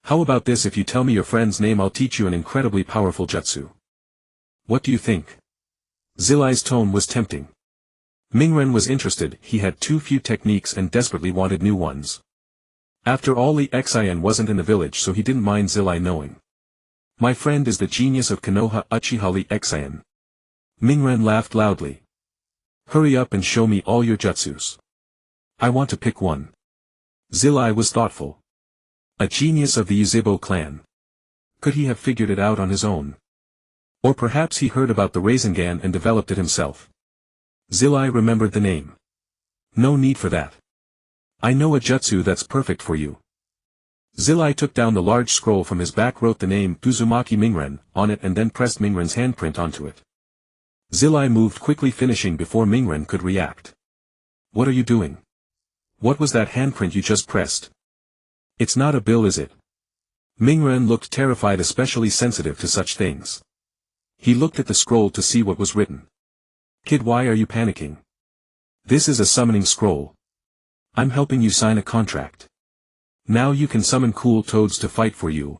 How about this: if you tell me your friend's name, I'll teach you an incredibly powerful jutsu. What do you think? Zillai's tone was tempting. Mingren was interested. He had too few techniques and desperately wanted new ones. After all, Li Xian wasn't in the village, so he didn't mind Zillai knowing. My friend is the genius of Konoha, Uchiha Li Xian. Mingren laughed loudly. Hurry up and show me all your jutsus. I want to pick one. Zillai was thoughtful. A genius of the Yuzhibo clan. Could he have figured it out on his own? Or perhaps he heard about the Rasengan and developed it himself. Zillai remembered the name. No need for that. I know a jutsu that's perfect for you. Zillai took down the large scroll from his back, wrote the name Uzumaki Mingren on it, and then pressed Mingren's handprint onto it. Zillai moved quickly, finishing before Mingren could react. What are you doing? What was that handprint you just pressed? It's not a bill, is it? Mingren looked terrified, especially sensitive to such things. He looked at the scroll to see what was written. Kid, why are you panicking? This is a summoning scroll. I'm helping you sign a contract. Now you can summon cool toads to fight for you.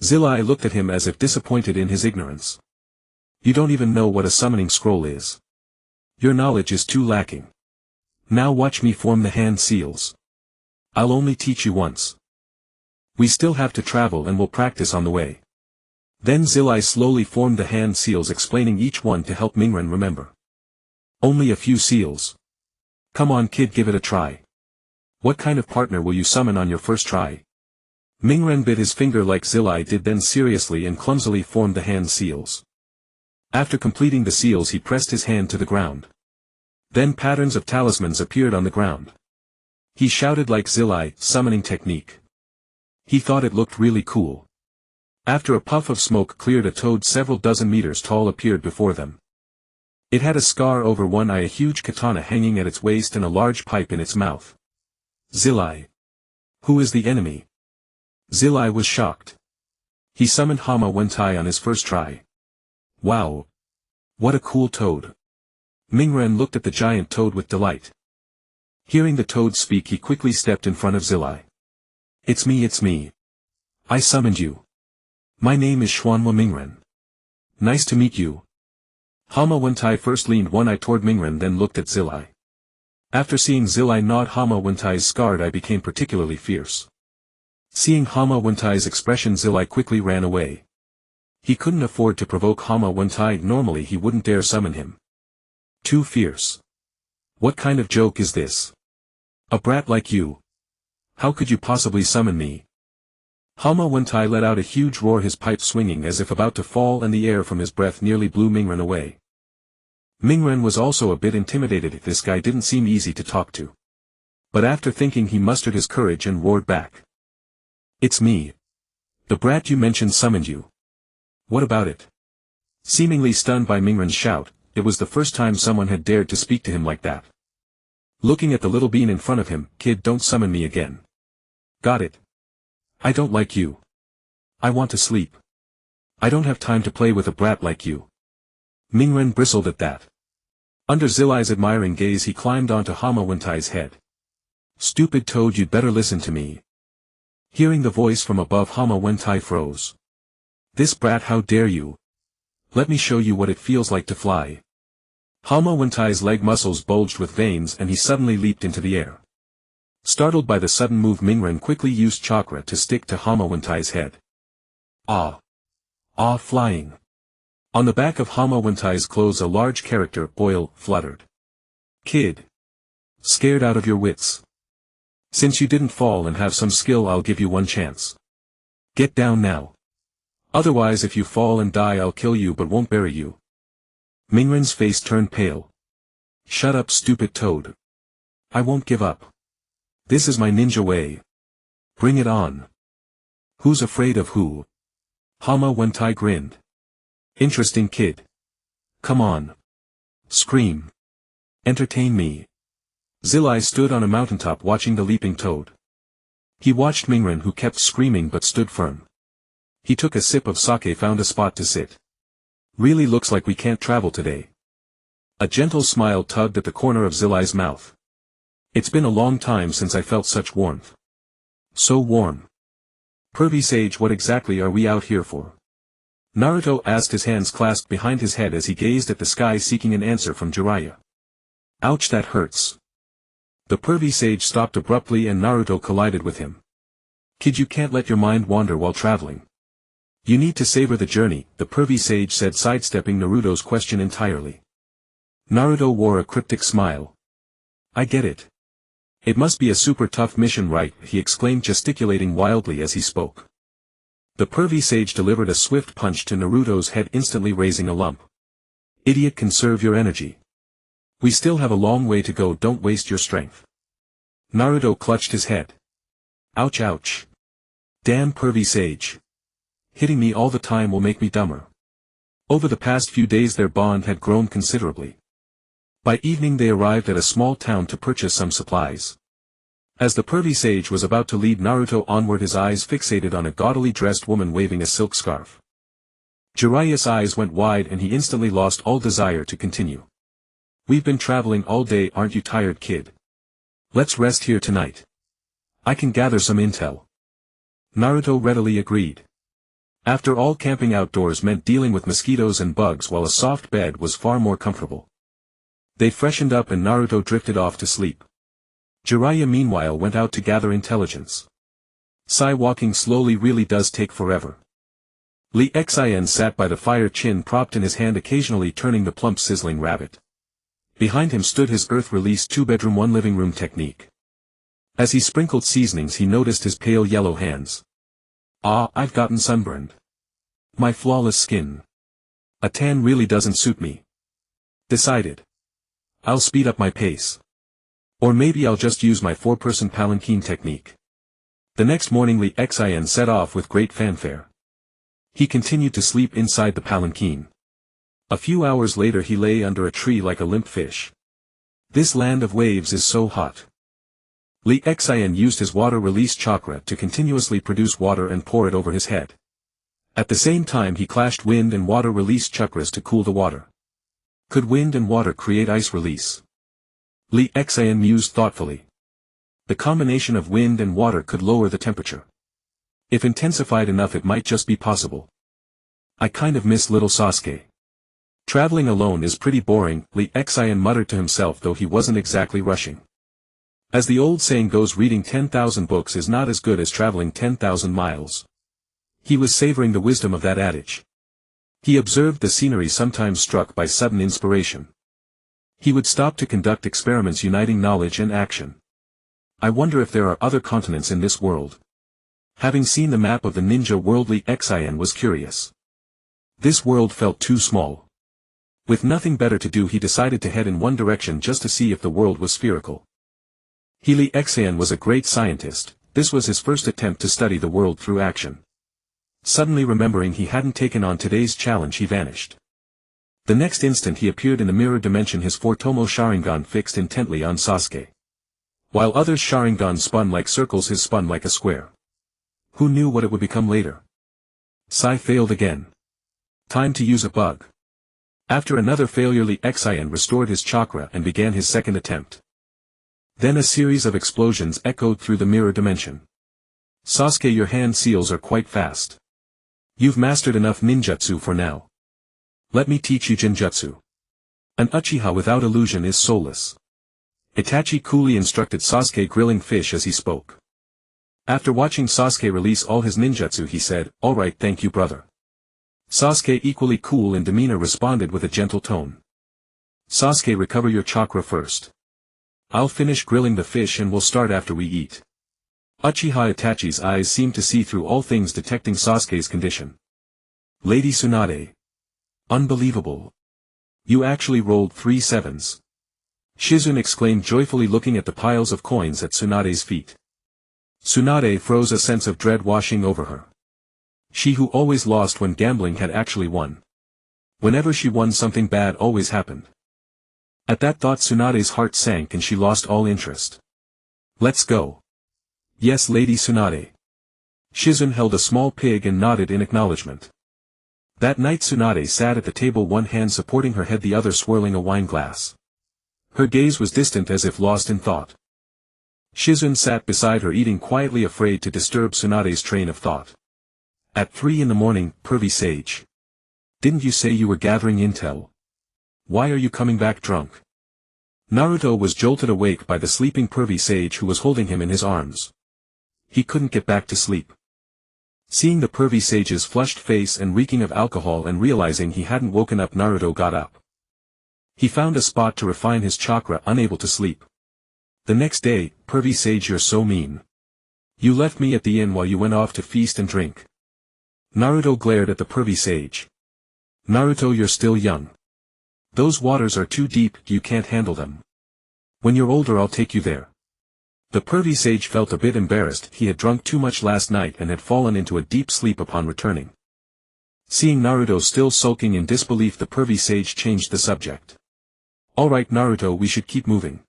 Zillai looked at him as if disappointed in his ignorance. You don't even know what a summoning scroll is. Your knowledge is too lacking. Now watch me form the hand seals. I'll only teach you once. We still have to travel and we'll practice on the way. Then Zillai slowly formed the hand seals, explaining each one to help Mingren remember. Only a few seals. Come on kid, give it a try. What kind of partner will you summon on your first try? Mingren bit his finger like Zillai did, then seriously and clumsily formed the hand seals. After completing the seals, he pressed his hand to the ground. Then patterns of talismans appeared on the ground. He shouted like Zillai, summoning technique. He thought it looked really cool. After a puff of smoke cleared, a toad several dozen meters tall appeared before them. It had a scar over one eye, a huge katana hanging at its waist, and a large pipe in its mouth. Zillai. Who is the enemy? Zillai was shocked. He summoned Hama Wentai on his first try. Wow. What a cool toad. Mingren looked at the giant toad with delight. Hearing the toad speak, he quickly stepped in front of Zillai. It's me. I summoned you. My name is Xuanhua Mingren. Nice to meet you. Hama Wentai first leaned one eye toward Mingren, then looked at Zillai. After seeing Zillai nod Hama Wentai's scarred eye became particularly fierce. Seeing Hama Wentai's expression, Zillai quickly ran away. He couldn't afford to provoke Hama Wentai. Normally he wouldn't dare summon him. Too fierce. What kind of joke is this? A brat like you. How could you possibly summon me? Hama Wentai let out a huge roar, his pipe swinging as if about to fall, and the air from his breath nearly blew Mingren away. Mingren was also a bit intimidated. This guy didn't seem easy to talk to. But after thinking, he mustered his courage and roared back. It's me. The brat you mentioned summoned you. What about it? Seemingly stunned by Mingren's shout, it was the first time someone had dared to speak to him like that. Looking at the little bean in front of him, kid, don't summon me again. Got it? I don't like you. I want to sleep. I don't have time to play with a brat like you. Mingren bristled at that. Under Zillai's admiring gaze, he climbed onto Hama Wentai's head. Stupid toad, you'd better listen to me. Hearing the voice from above, Hama Wentai froze. This brat, how dare you? Let me show you what it feels like to fly. Hama Wentai's leg muscles bulged with veins, and he suddenly leaped into the air. Startled by the sudden move, Mingren quickly used chakra to stick to Hama Wentai's head. Ah! Ah, flying! On the back of Hama Wentai's clothes a large character, oil, fluttered. Kid! Scared out of your wits. Since you didn't fall and have some skill, I'll give you one chance. Get down now. Otherwise, if you fall and die, I'll kill you but won't bury you. Mingren's face turned pale. Shut up, stupid toad. I won't give up. This is my ninja way. Bring it on. Who's afraid of who? Hama Wentai grinned. Interesting kid. Come on. Scream. Entertain me. Zillai stood on a mountaintop watching the leaping toad. He watched Mingren, who kept screaming but stood firm. He took a sip of sake, found a spot to sit. Really looks like we can't travel today. A gentle smile tugged at the corner of Zillai's mouth. It's been a long time since I felt such warmth. So warm. Pervy sage, what exactly are we out here for? Naruto asked, his hands clasped behind his head as he gazed at the sky seeking an answer from Jiraiya. Ouch, that hurts. The pervy sage stopped abruptly and Naruto collided with him. Kid, you can't let your mind wander while traveling. You need to savor the journey, the pervy sage said, sidestepping Naruto's question entirely. Naruto wore a cryptic smile. I get it. It must be a super tough mission, right? He exclaimed, gesticulating wildly as he spoke. The pervy sage delivered a swift punch to Naruto's head, instantly raising a lump. Idiot, conserve your energy. We still have a long way to go, don't waste your strength. Naruto clutched his head. Ouch, ouch. Damn pervy sage. Hitting me all the time will make me dumber. Over the past few days their bond had grown considerably. By evening they arrived at a small town to purchase some supplies. As the pervy sage was about to lead Naruto onward, his eyes fixated on a gaudily dressed woman waving a silk scarf. Jiraiya's eyes went wide and he instantly lost all desire to continue. We've been traveling all day, aren't you tired, kid? Let's rest here tonight. I can gather some intel. Naruto readily agreed. After all, camping outdoors meant dealing with mosquitoes and bugs, while a soft bed was far more comfortable. They freshened up and Naruto drifted off to sleep. Jiraiya meanwhile went out to gather intelligence. Sigh, walking slowly really does take forever. Lee Xin sat by the fire, chin propped in his hand, occasionally turning the plump sizzling rabbit. Behind him stood his earth-released 2-bedroom 1-living-room technique. As he sprinkled seasonings he noticed his pale yellow hands. Ah, I've gotten sunburned. My flawless skin. A tan really doesn't suit me. Decided. I'll speed up my pace. Or maybe I'll just use my 4-person palanquin technique. The next morning Lee Xin set off with great fanfare. He continued to sleep inside the palanquin. A few hours later he lay under a tree like a limp fish. This land of waves is so hot. Lee Xin used his water release chakra to continuously produce water and pour it over his head. At the same time he clashed wind and water release chakras to cool the water. Could wind and water create ice release? Lee Xin mused thoughtfully. The combination of wind and water could lower the temperature. If intensified enough it might just be possible. I kind of miss little Sasuke. Traveling alone is pretty boring, Lee Xin muttered to himself, though he wasn't exactly rushing. As the old saying goes, reading 10,000 books is not as good as traveling 10,000 miles. He was savoring the wisdom of that adage. He observed the scenery, sometimes struck by sudden inspiration. He would stop to conduct experiments uniting knowledge and action. I wonder if there are other continents in this world. Having seen the map of the ninja world, Lee Xin was curious. This world felt too small. With nothing better to do he decided to head in one direction just to see if the world was spherical. Lee Xin was a great scientist. This was his first attempt to study the world through action. Suddenly remembering he hadn't taken on today's challenge, he vanished. The next instant he appeared in the mirror dimension, his three-tomoe Sharingan fixed intently on Sasuke. While others' Sharingan spun like circles, his spun like a square. Who knew what it would become later? Sai failed again. Time to use a bug. After another failure Lee Xin restored his chakra and began his second attempt. Then a series of explosions echoed through the mirror dimension. Sasuke, your hand seals are quite fast. You've mastered enough ninjutsu for now. Let me teach you genjutsu. An Uchiha without illusion is soulless. Itachi coolly instructed Sasuke, grilling fish as he spoke. After watching Sasuke release all his ninjutsu he said, "Alright, thank you brother." Sasuke, equally cool in demeanor, responded with a gentle tone. Sasuke, recover your chakra first. I'll finish grilling the fish and we'll start after we eat. Uchiha Itachi's eyes seemed to see through all things, detecting Sasuke's condition. Lady Tsunade. Unbelievable. You actually rolled 3 sevens. Shizune exclaimed joyfully, looking at the piles of coins at Tsunade's feet. Tsunade froze, a sense of dread washing over her. She who always lost when gambling had actually won. Whenever she won, something bad always happened. At that thought Tsunade's heart sank and she lost all interest. Let's go. Yes, Lady Tsunade. Shizune held a small pig and nodded in acknowledgement. That night Tsunade sat at the table, one hand supporting her head, the other swirling a wine glass. Her gaze was distant, as if lost in thought. Shizune sat beside her eating quietly, afraid to disturb Tsunade's train of thought. At 3 in the morning, pervy sage. Didn't you say you were gathering intel? Why are you coming back drunk? Naruto was jolted awake by the sleeping pervy sage who was holding him in his arms. He couldn't get back to sleep. Seeing the pervy sage's flushed face and reeking of alcohol and realizing he hadn't woken up, Naruto got up. He found a spot to refine his chakra, unable to sleep. The next day, pervy sage, you're so mean. You left me at the inn while you went off to feast and drink. Naruto glared at the pervy sage. Naruto, you're still young. Those waters are too deep, you can't handle them. When you're older I'll take you there. The pervy sage felt a bit embarrassed. He had drunk too much last night and had fallen into a deep sleep upon returning. Seeing Naruto still sulking in disbelief, the pervy sage changed the subject. Alright Naruto, we should keep moving.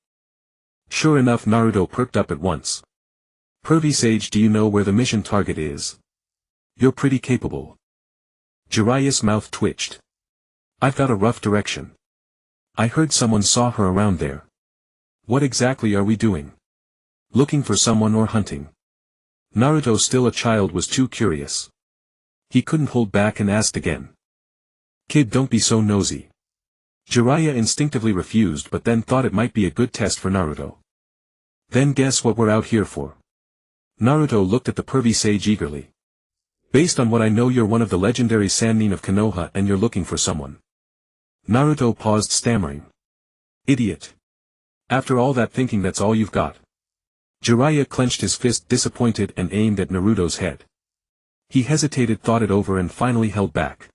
Sure enough, Naruto perked up at once. Pervy sage, do you know where the mission target is? You're pretty capable. Jiraiya's mouth twitched. I've got a rough direction. I heard someone saw her around there. What exactly are we doing? Looking for someone or hunting? Naruto, still a child, was too curious. He couldn't hold back and asked again. Kid, don't be so nosy. Jiraiya instinctively refused, but then thought it might be a good test for Naruto. Then guess what we're out here for? Naruto looked at the pervy sage eagerly. Based on what I know, you're one of the legendary Sannin of Konoha and you're looking for someone. Naruto paused, stammering. Idiot. After all that thinking, that's all you've got? Jiraiya clenched his fist, disappointed, and aimed at Naruto's head. He hesitated, thought it over, and finally held back.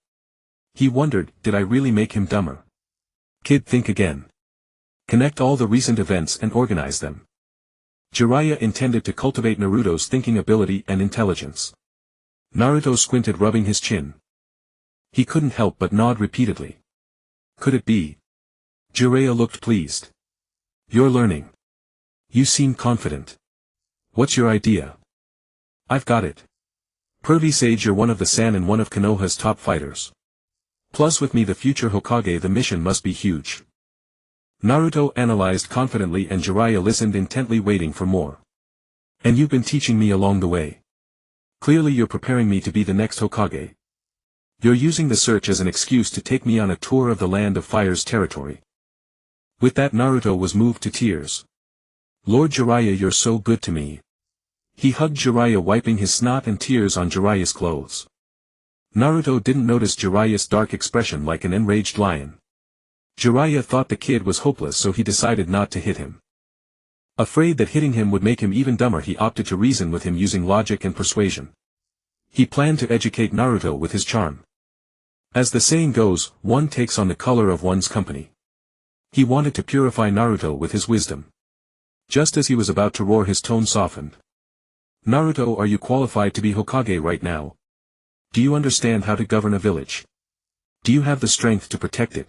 He wondered, did I really make him dumber? Kid, think again. Connect all the recent events and organize them. Jiraiya intended to cultivate Naruto's thinking ability and intelligence. Naruto squinted, rubbing his chin. He couldn't help but nod repeatedly. Could it be? Jiraiya looked pleased. You're learning. You seem confident. What's your idea? I've got it. Pervy sage, you're one of the San and one of Konoha's top fighters. Plus with me the future Hokage, the mission must be huge. Naruto analyzed confidently and Jiraiya listened intently, waiting for more. And you've been teaching me along the way. Clearly you're preparing me to be the next Hokage. You're using the search as an excuse to take me on a tour of the Land of Fire's territory. With that, Naruto was moved to tears. Lord Jiraiya, you're so good to me. He hugged Jiraiya, wiping his snot and tears on Jiraiya's clothes. Naruto didn't notice Jiraiya's dark expression like an enraged lion. Jiraiya thought the kid was hopeless, so he decided not to hit him. Afraid that hitting him would make him even dumber, he opted to reason with him using logic and persuasion. He planned to educate Naruto with his charm. As the saying goes, one takes on the color of one's company. He wanted to purify Naruto with his wisdom. Just as he was about to roar, his tone softened. Naruto, are you qualified to be Hokage right now? Do you understand how to govern a village? Do you have the strength to protect it?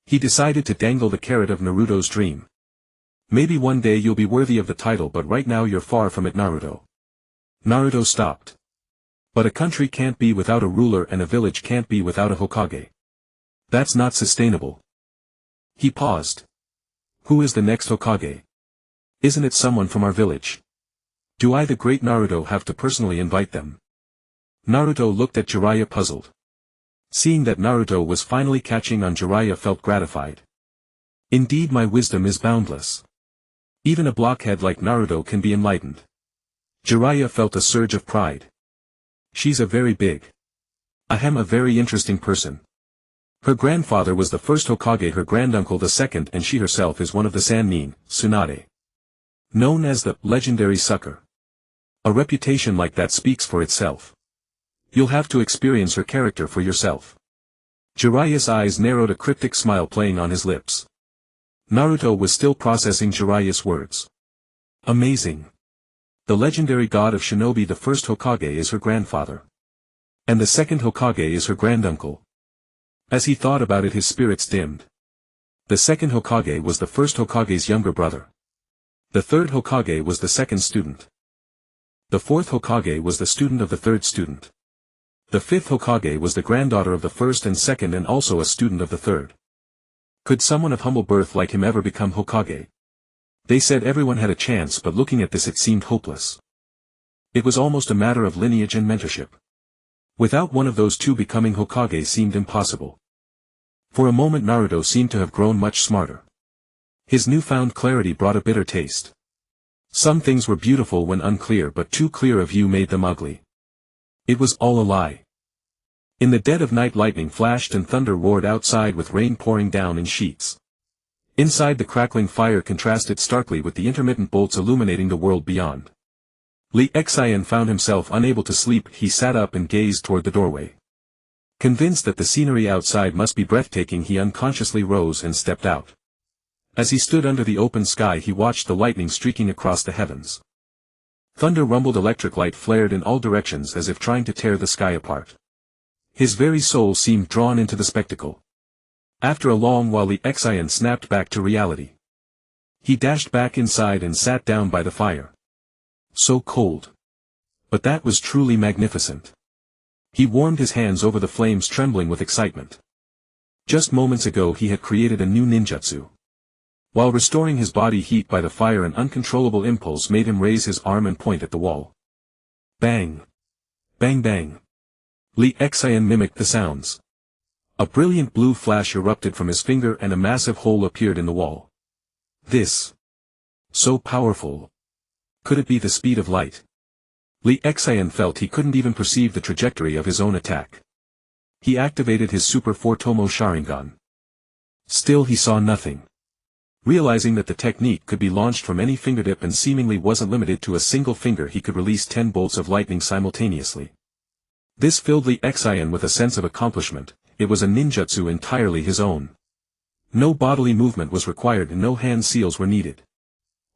He decided to dangle the carrot of Naruto's dream. Maybe one day you'll be worthy of the title, but right now you're far from it, Naruto. Naruto stopped. But a country can't be without a ruler and a village can't be without a Hokage. That's not sustainable. He paused. Who is the next Hokage? Isn't it someone from our village? Do I, the great Naruto, have to personally invite them? Naruto looked at Jiraiya, puzzled. Seeing that Naruto was finally catching on, Jiraiya felt gratified. Indeed, my wisdom is boundless. Even a blockhead like Naruto can be enlightened. Jiraiya felt a surge of pride. She's a very interesting person. Her grandfather was the first Hokage, her granduncle the second, and she herself is one of the Sannin, Tsunade. Known as the legendary sucker. A reputation like that speaks for itself. You'll have to experience her character for yourself. Jiraiya's eyes narrowed, a cryptic smile playing on his lips. Naruto was still processing Jiraiya's words. Amazing. The legendary god of shinobi, the first Hokage, is her grandfather. And the second Hokage is her granduncle. As he thought about it, his spirits dimmed. The second Hokage was the first Hokage's younger brother. The third Hokage was the second student. The fourth Hokage was the student of the third student. The fifth Hokage was the granddaughter of the first and second and also a student of the third. Could someone of humble birth like him ever become Hokage? They said everyone had a chance, but looking at this it seemed hopeless. It was almost a matter of lineage and mentorship. Without one of those two, becoming Hokage seemed impossible. For a moment Naruto seemed to have grown much smarter. His newfound clarity brought a bitter taste. Some things were beautiful when unclear, but too clear a view made them ugly. It was all a lie. In the dead of night lightning flashed and thunder roared outside with rain pouring down in sheets. Inside the crackling fire contrasted starkly with the intermittent bolts illuminating the world beyond. Li Xian found himself unable to sleep. He sat up and gazed toward the doorway. Convinced that the scenery outside must be breathtaking, he unconsciously rose and stepped out. As he stood under the open sky, he watched the lightning streaking across the heavens. Thunder rumbled, electric light flared in all directions as if trying to tear the sky apart. His very soul seemed drawn into the spectacle. After a long while Li Xian snapped back to reality. He dashed back inside and sat down by the fire. So cold. But that was truly magnificent. He warmed his hands over the flames, trembling with excitement. Just moments ago he had created a new ninjutsu. While restoring his body heat by the fire, an uncontrollable impulse made him raise his arm and point at the wall. Bang! Bang bang! Li Xian mimicked the sounds. A brilliant blue flash erupted from his finger and a massive hole appeared in the wall. This! So powerful! Could it be the speed of light? Li Xian felt he couldn't even perceive the trajectory of his own attack. He activated his super three-tomoe Sharingan. Still he saw nothing. Realizing that the technique could be launched from any fingertip and seemingly wasn't limited to a single finger, he could release 10 bolts of lightning simultaneously. This filled Li Xian with a sense of accomplishment. It was a ninjutsu entirely his own. No bodily movement was required and no hand seals were needed.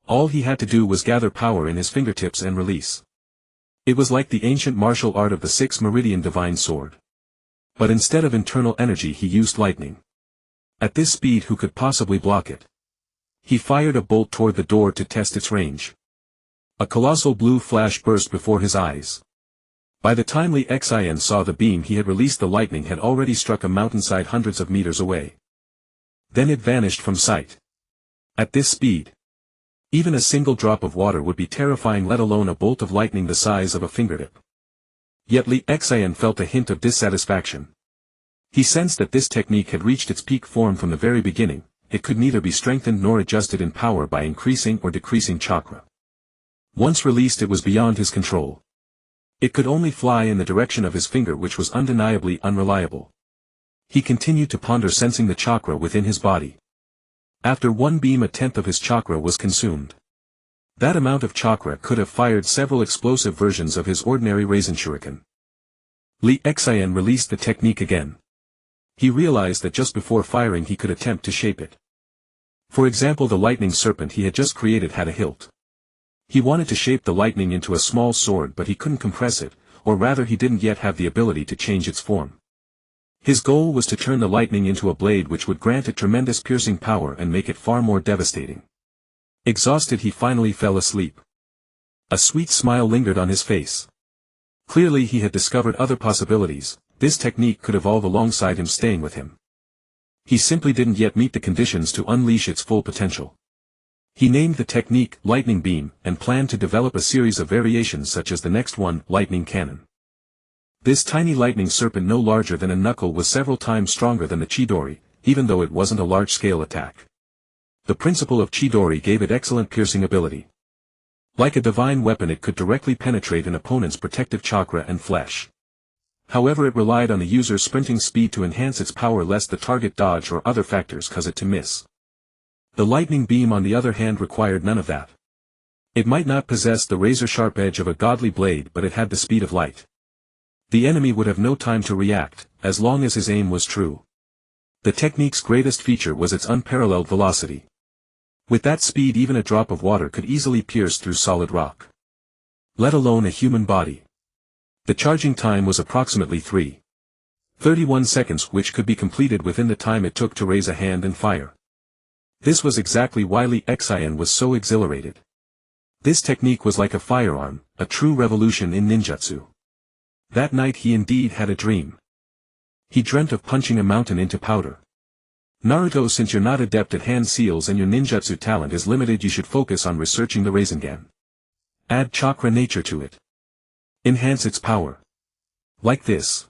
All he had to do was gather power in his fingertips and release. It was like the ancient martial art of the 6 meridian divine sword. But instead of internal energy he used lightning. At this speed, who could possibly block it? He fired a bolt toward the door to test its range. A colossal blue flash burst before his eyes. By the time Li Xian saw the beam he had released, the lightning had already struck a mountainside hundreds of meters away. Then it vanished from sight. At this speed, even a single drop of water would be terrifying, let alone a bolt of lightning the size of a fingertip. Yet Li Xian felt a hint of dissatisfaction. He sensed that this technique had reached its peak form from the very beginning. It could neither be strengthened nor adjusted in power by increasing or decreasing chakra. Once released, it was beyond his control. It could only fly in the direction of his finger, which was undeniably unreliable. He continued to ponder, sensing the chakra within his body. After one beam, 1/10 of his chakra was consumed. That amount of chakra could have fired several explosive versions of his ordinary Raisin Shuriken. Li Xian released the technique again. He realized that just before firing he could attempt to shape it. For example, the lightning serpent he had just created had a hilt. He wanted to shape the lightning into a small sword, but he couldn't compress it, or rather he didn't yet have the ability to change its form. His goal was to turn the lightning into a blade which would grant it tremendous piercing power and make it far more devastating. Exhausted, he finally fell asleep. A sweet smile lingered on his face. Clearly he had discovered other possibilities. This technique could evolve alongside him, staying with him. He simply didn't yet meet the conditions to unleash its full potential. He named the technique Lightning Beam, and planned to develop a series of variations such as the next one, Lightning Cannon. This tiny lightning serpent, no larger than a knuckle, was several times stronger than the Chidori, even though it wasn't a large-scale attack. The principle of Chidori gave it excellent piercing ability. Like a divine weapon, it could directly penetrate an opponent's protective chakra and flesh. However, it relied on the user's sprinting speed to enhance its power, lest the target dodge or other factors cause it to miss. The lightning beam, on the other hand, required none of that. It might not possess the razor-sharp edge of a godly blade, but it had the speed of light. The enemy would have no time to react, as long as his aim was true. The technique's greatest feature was its unparalleled velocity. With that speed, even a drop of water could easily pierce through solid rock. Let alone a human body. The charging time was approximately 3:31 seconds, which could be completed within the time it took to raise a hand and fire. This was exactly why Li Xian was so exhilarated. This technique was like a firearm, a true revolution in ninjutsu. That night he indeed had a dream. He dreamt of punching a mountain into powder. Naruto, since you're not adept at hand seals and your ninjutsu talent is limited, you should focus on researching the Rasengan. Add chakra nature to it. Enhance its power. Like this.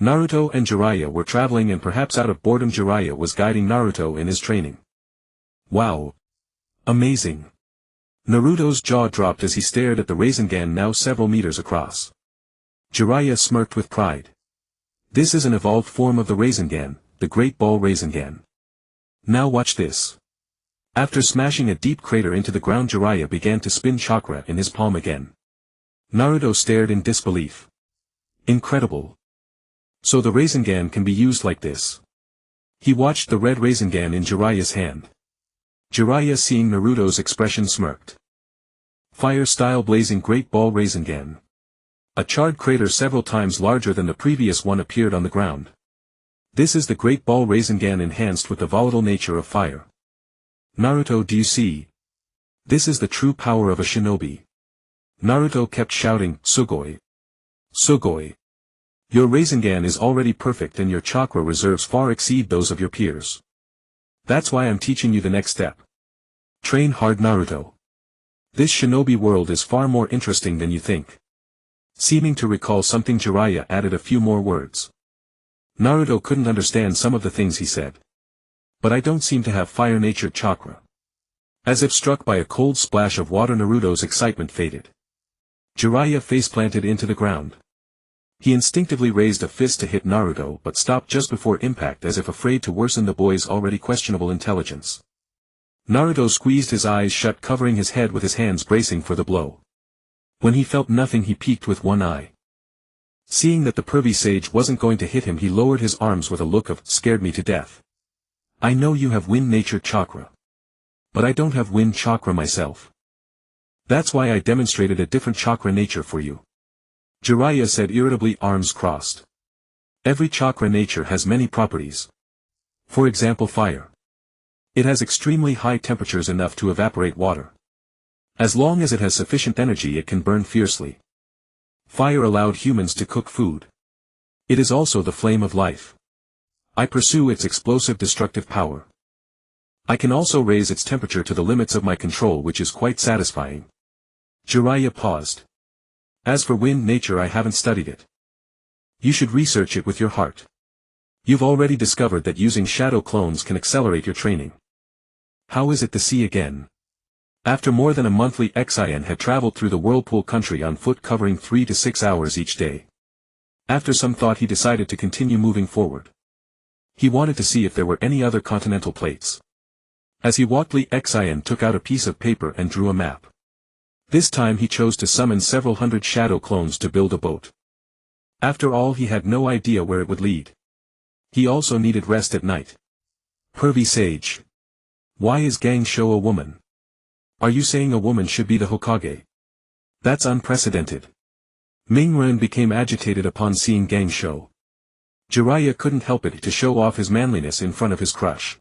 Naruto and Jiraiya were traveling, and perhaps out of boredom Jiraiya was guiding Naruto in his training. Wow! Amazing! Naruto's jaw dropped as he stared at the Rasengan now several meters across. Jiraiya smirked with pride. This is an evolved form of the Rasengan, the Great Ball Rasengan. Now watch this. After smashing a deep crater into the ground, Jiraiya began to spin chakra in his palm again. Naruto stared in disbelief. Incredible. So the Rasengan can be used like this. He watched the red Rasengan in Jiraiya's hand. Jiraiya, seeing Naruto's expression, smirked. Fire-style blazing Great Ball Rasengan. A charred crater several times larger than the previous one appeared on the ground. This is the Great Ball Rasengan enhanced with the volatile nature of fire. Naruto, do you see? This is the true power of a shinobi. Naruto kept shouting, Sugoi! Sugoi! Your Rasengan is already perfect and your chakra reserves far exceed those of your peers. That's why I'm teaching you the next step. Train hard, Naruto. This shinobi world is far more interesting than you think. Seeming to recall something, Jiraiya added a few more words. Naruto couldn't understand some of the things he said. But I don't seem to have fire-natured chakra. As if struck by a cold splash of water, Naruto's excitement faded. Jiraiya face-planted into the ground. He instinctively raised a fist to hit Naruto but stopped just before impact, as if afraid to worsen the boy's already questionable intelligence. Naruto squeezed his eyes shut, covering his head with his hands, bracing for the blow. When he felt nothing, he peeked with one eye. Seeing that the pervy sage wasn't going to hit him, he lowered his arms with a look of, scared me to death. I know you have wind-natured chakra. But I don't have wind chakra myself. That's why I demonstrated a different chakra nature for you. Jiraiya said irritably, arms crossed. Every chakra nature has many properties. For example, fire. It has extremely high temperatures, enough to evaporate water. As long as it has sufficient energy, it can burn fiercely. Fire allowed humans to cook food. It is also the flame of life. I pursue its explosive destructive power. I can also raise its temperature to the limits of my control, which is quite satisfying. Jiraiya paused. As for wind nature, I haven't studied it. You should research it with your heart. You've already discovered that using shadow clones can accelerate your training. How is it to see again? After more than a monthly, Xian had traveled through the whirlpool country on foot, covering 3 to 6 hours each day. After some thought, he decided to continue moving forward. He wanted to see if there were any other continental plates. As he walked, Xian took out a piece of paper and drew a map. This time he chose to summon several hundred shadow clones to build a boat. After all, he had no idea where it would lead. He also needed rest at night. Pervy sage. Why is Gangsho a woman? Are you saying a woman should be the Hokage? That's unprecedented. Mingren became agitated upon seeing Gangsho. Jiraiya couldn't help it to show off his manliness in front of his crush.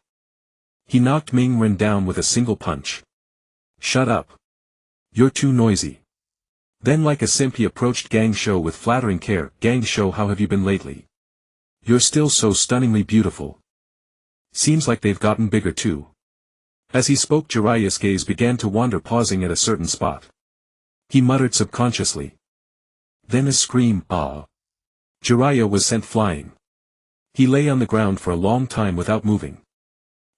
He knocked Mingren down with a single punch. Shut up. You're too noisy. Then, like a simp, he approached Gangsho with flattering care. Gangsho, how have you been lately? You're still so stunningly beautiful. Seems like they've gotten bigger too. As he spoke, Jiraiya's gaze began to wander, pausing at a certain spot. He muttered subconsciously. Then a scream, ah. Jiraiya was sent flying. He lay on the ground for a long time without moving.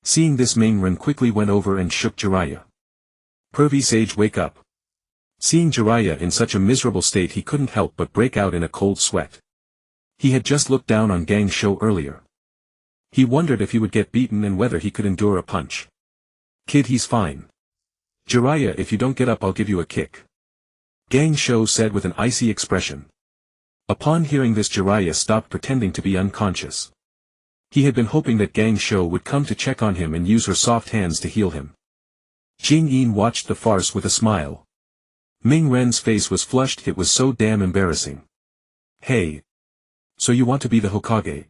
Seeing this, Mingren quickly went over and shook Jiraiya. Pervy sage, wake up. Seeing Jiraiya in such a miserable state, he couldn't help but break out in a cold sweat. He had just looked down on Gangsho earlier. He wondered if he would get beaten and whether he could endure a punch. Kid, he's fine. Jiraiya, if you don't get up, I'll give you a kick. Gangsho said with an icy expression. Upon hearing this, Jiraiya stopped pretending to be unconscious. He had been hoping that Gangsho would come to check on him and use her soft hands to heal him. Jing Yin watched the farce with a smile. Ming Ren's face was flushed, it was so damn embarrassing. Hey. So you want to be the Hokage?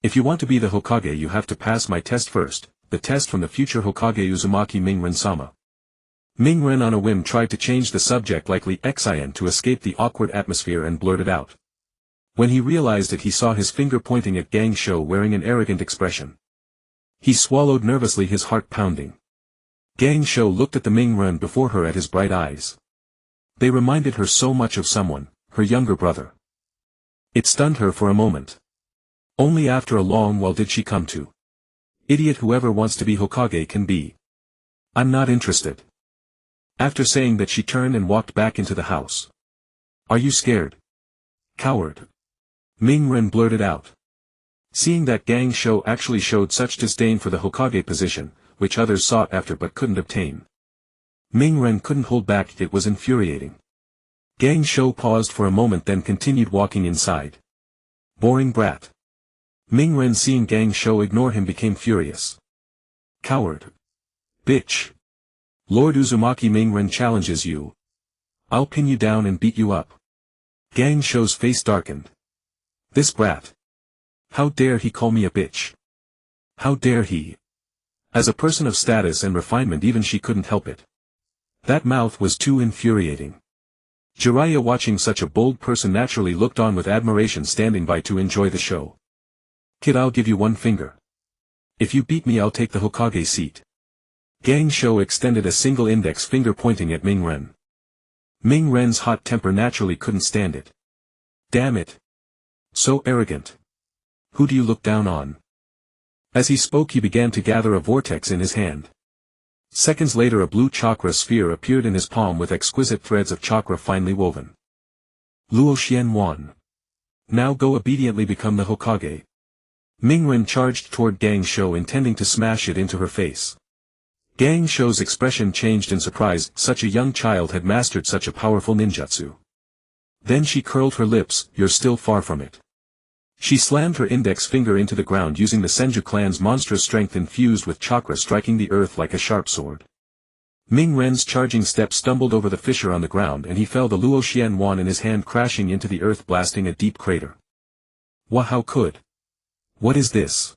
If you want to be the Hokage, you have to pass my test first, the test from the future Hokage Uzumaki Mingren-sama. Mingren on a whim tried to change the subject, likely Xian, to escape the awkward atmosphere, and blurted out. When he realized it, he saw his finger pointing at Gangsho, wearing an arrogant expression. He swallowed nervously, his heart pounding. Gang Shou looked at the Ming Ren before her at his bright eyes. They reminded her so much of someone, her younger brother. It stunned her for a moment. Only after a long while did she come to. Idiot, whoever wants to be Hokage can be. I'm not interested. After saying that, she turned and walked back into the house. Are you scared? Coward. Ming Ren blurted out. Seeing that Gang Shou actually showed such disdain for the Hokage position, which others sought after but couldn't obtain, Ming Ren couldn't hold back. It was infuriating. Gang Shou paused for a moment, then continued walking inside. Boring brat. Ming Ren, seeing Gang Shou ignore him, became furious. Coward. Bitch. Lord Uzumaki, Ming Ren challenges you. I'll pin you down and beat you up. Gang Shou's face darkened. This brat. How dare he call me a bitch? How dare he? As a person of status and refinement, even she couldn't help it. That mouth was too infuriating. Jiraiya, watching such a bold person, naturally looked on with admiration, standing by to enjoy the show. Kid, I'll give you one finger. If you beat me, I'll take the Hokage seat. Gang Shou extended a single index finger, pointing at Ming Ren. Ming Ren's hot temper naturally couldn't stand it. Damn it. So arrogant. Who do you look down on? As he spoke, he began to gather a vortex in his hand. Seconds later, a blue chakra sphere appeared in his palm with exquisite threads of chakra finely woven. Luo Xian Wan. Now go obediently become the Hokage. Ming Ren charged toward Gang Shou, intending to smash it into her face. Gang Shou's expression changed in surprise. Such a young child had mastered such a powerful ninjutsu. Then she curled her lips. You're still far from it. She slammed her index finger into the ground, using the Senju clan's monstrous strength infused with chakra, striking the earth like a sharp sword. Ming Ren's charging step stumbled over the fissure on the ground, and he fell, the Luo Xian Wan in his hand crashing into the earth, blasting a deep crater. How could? What is this?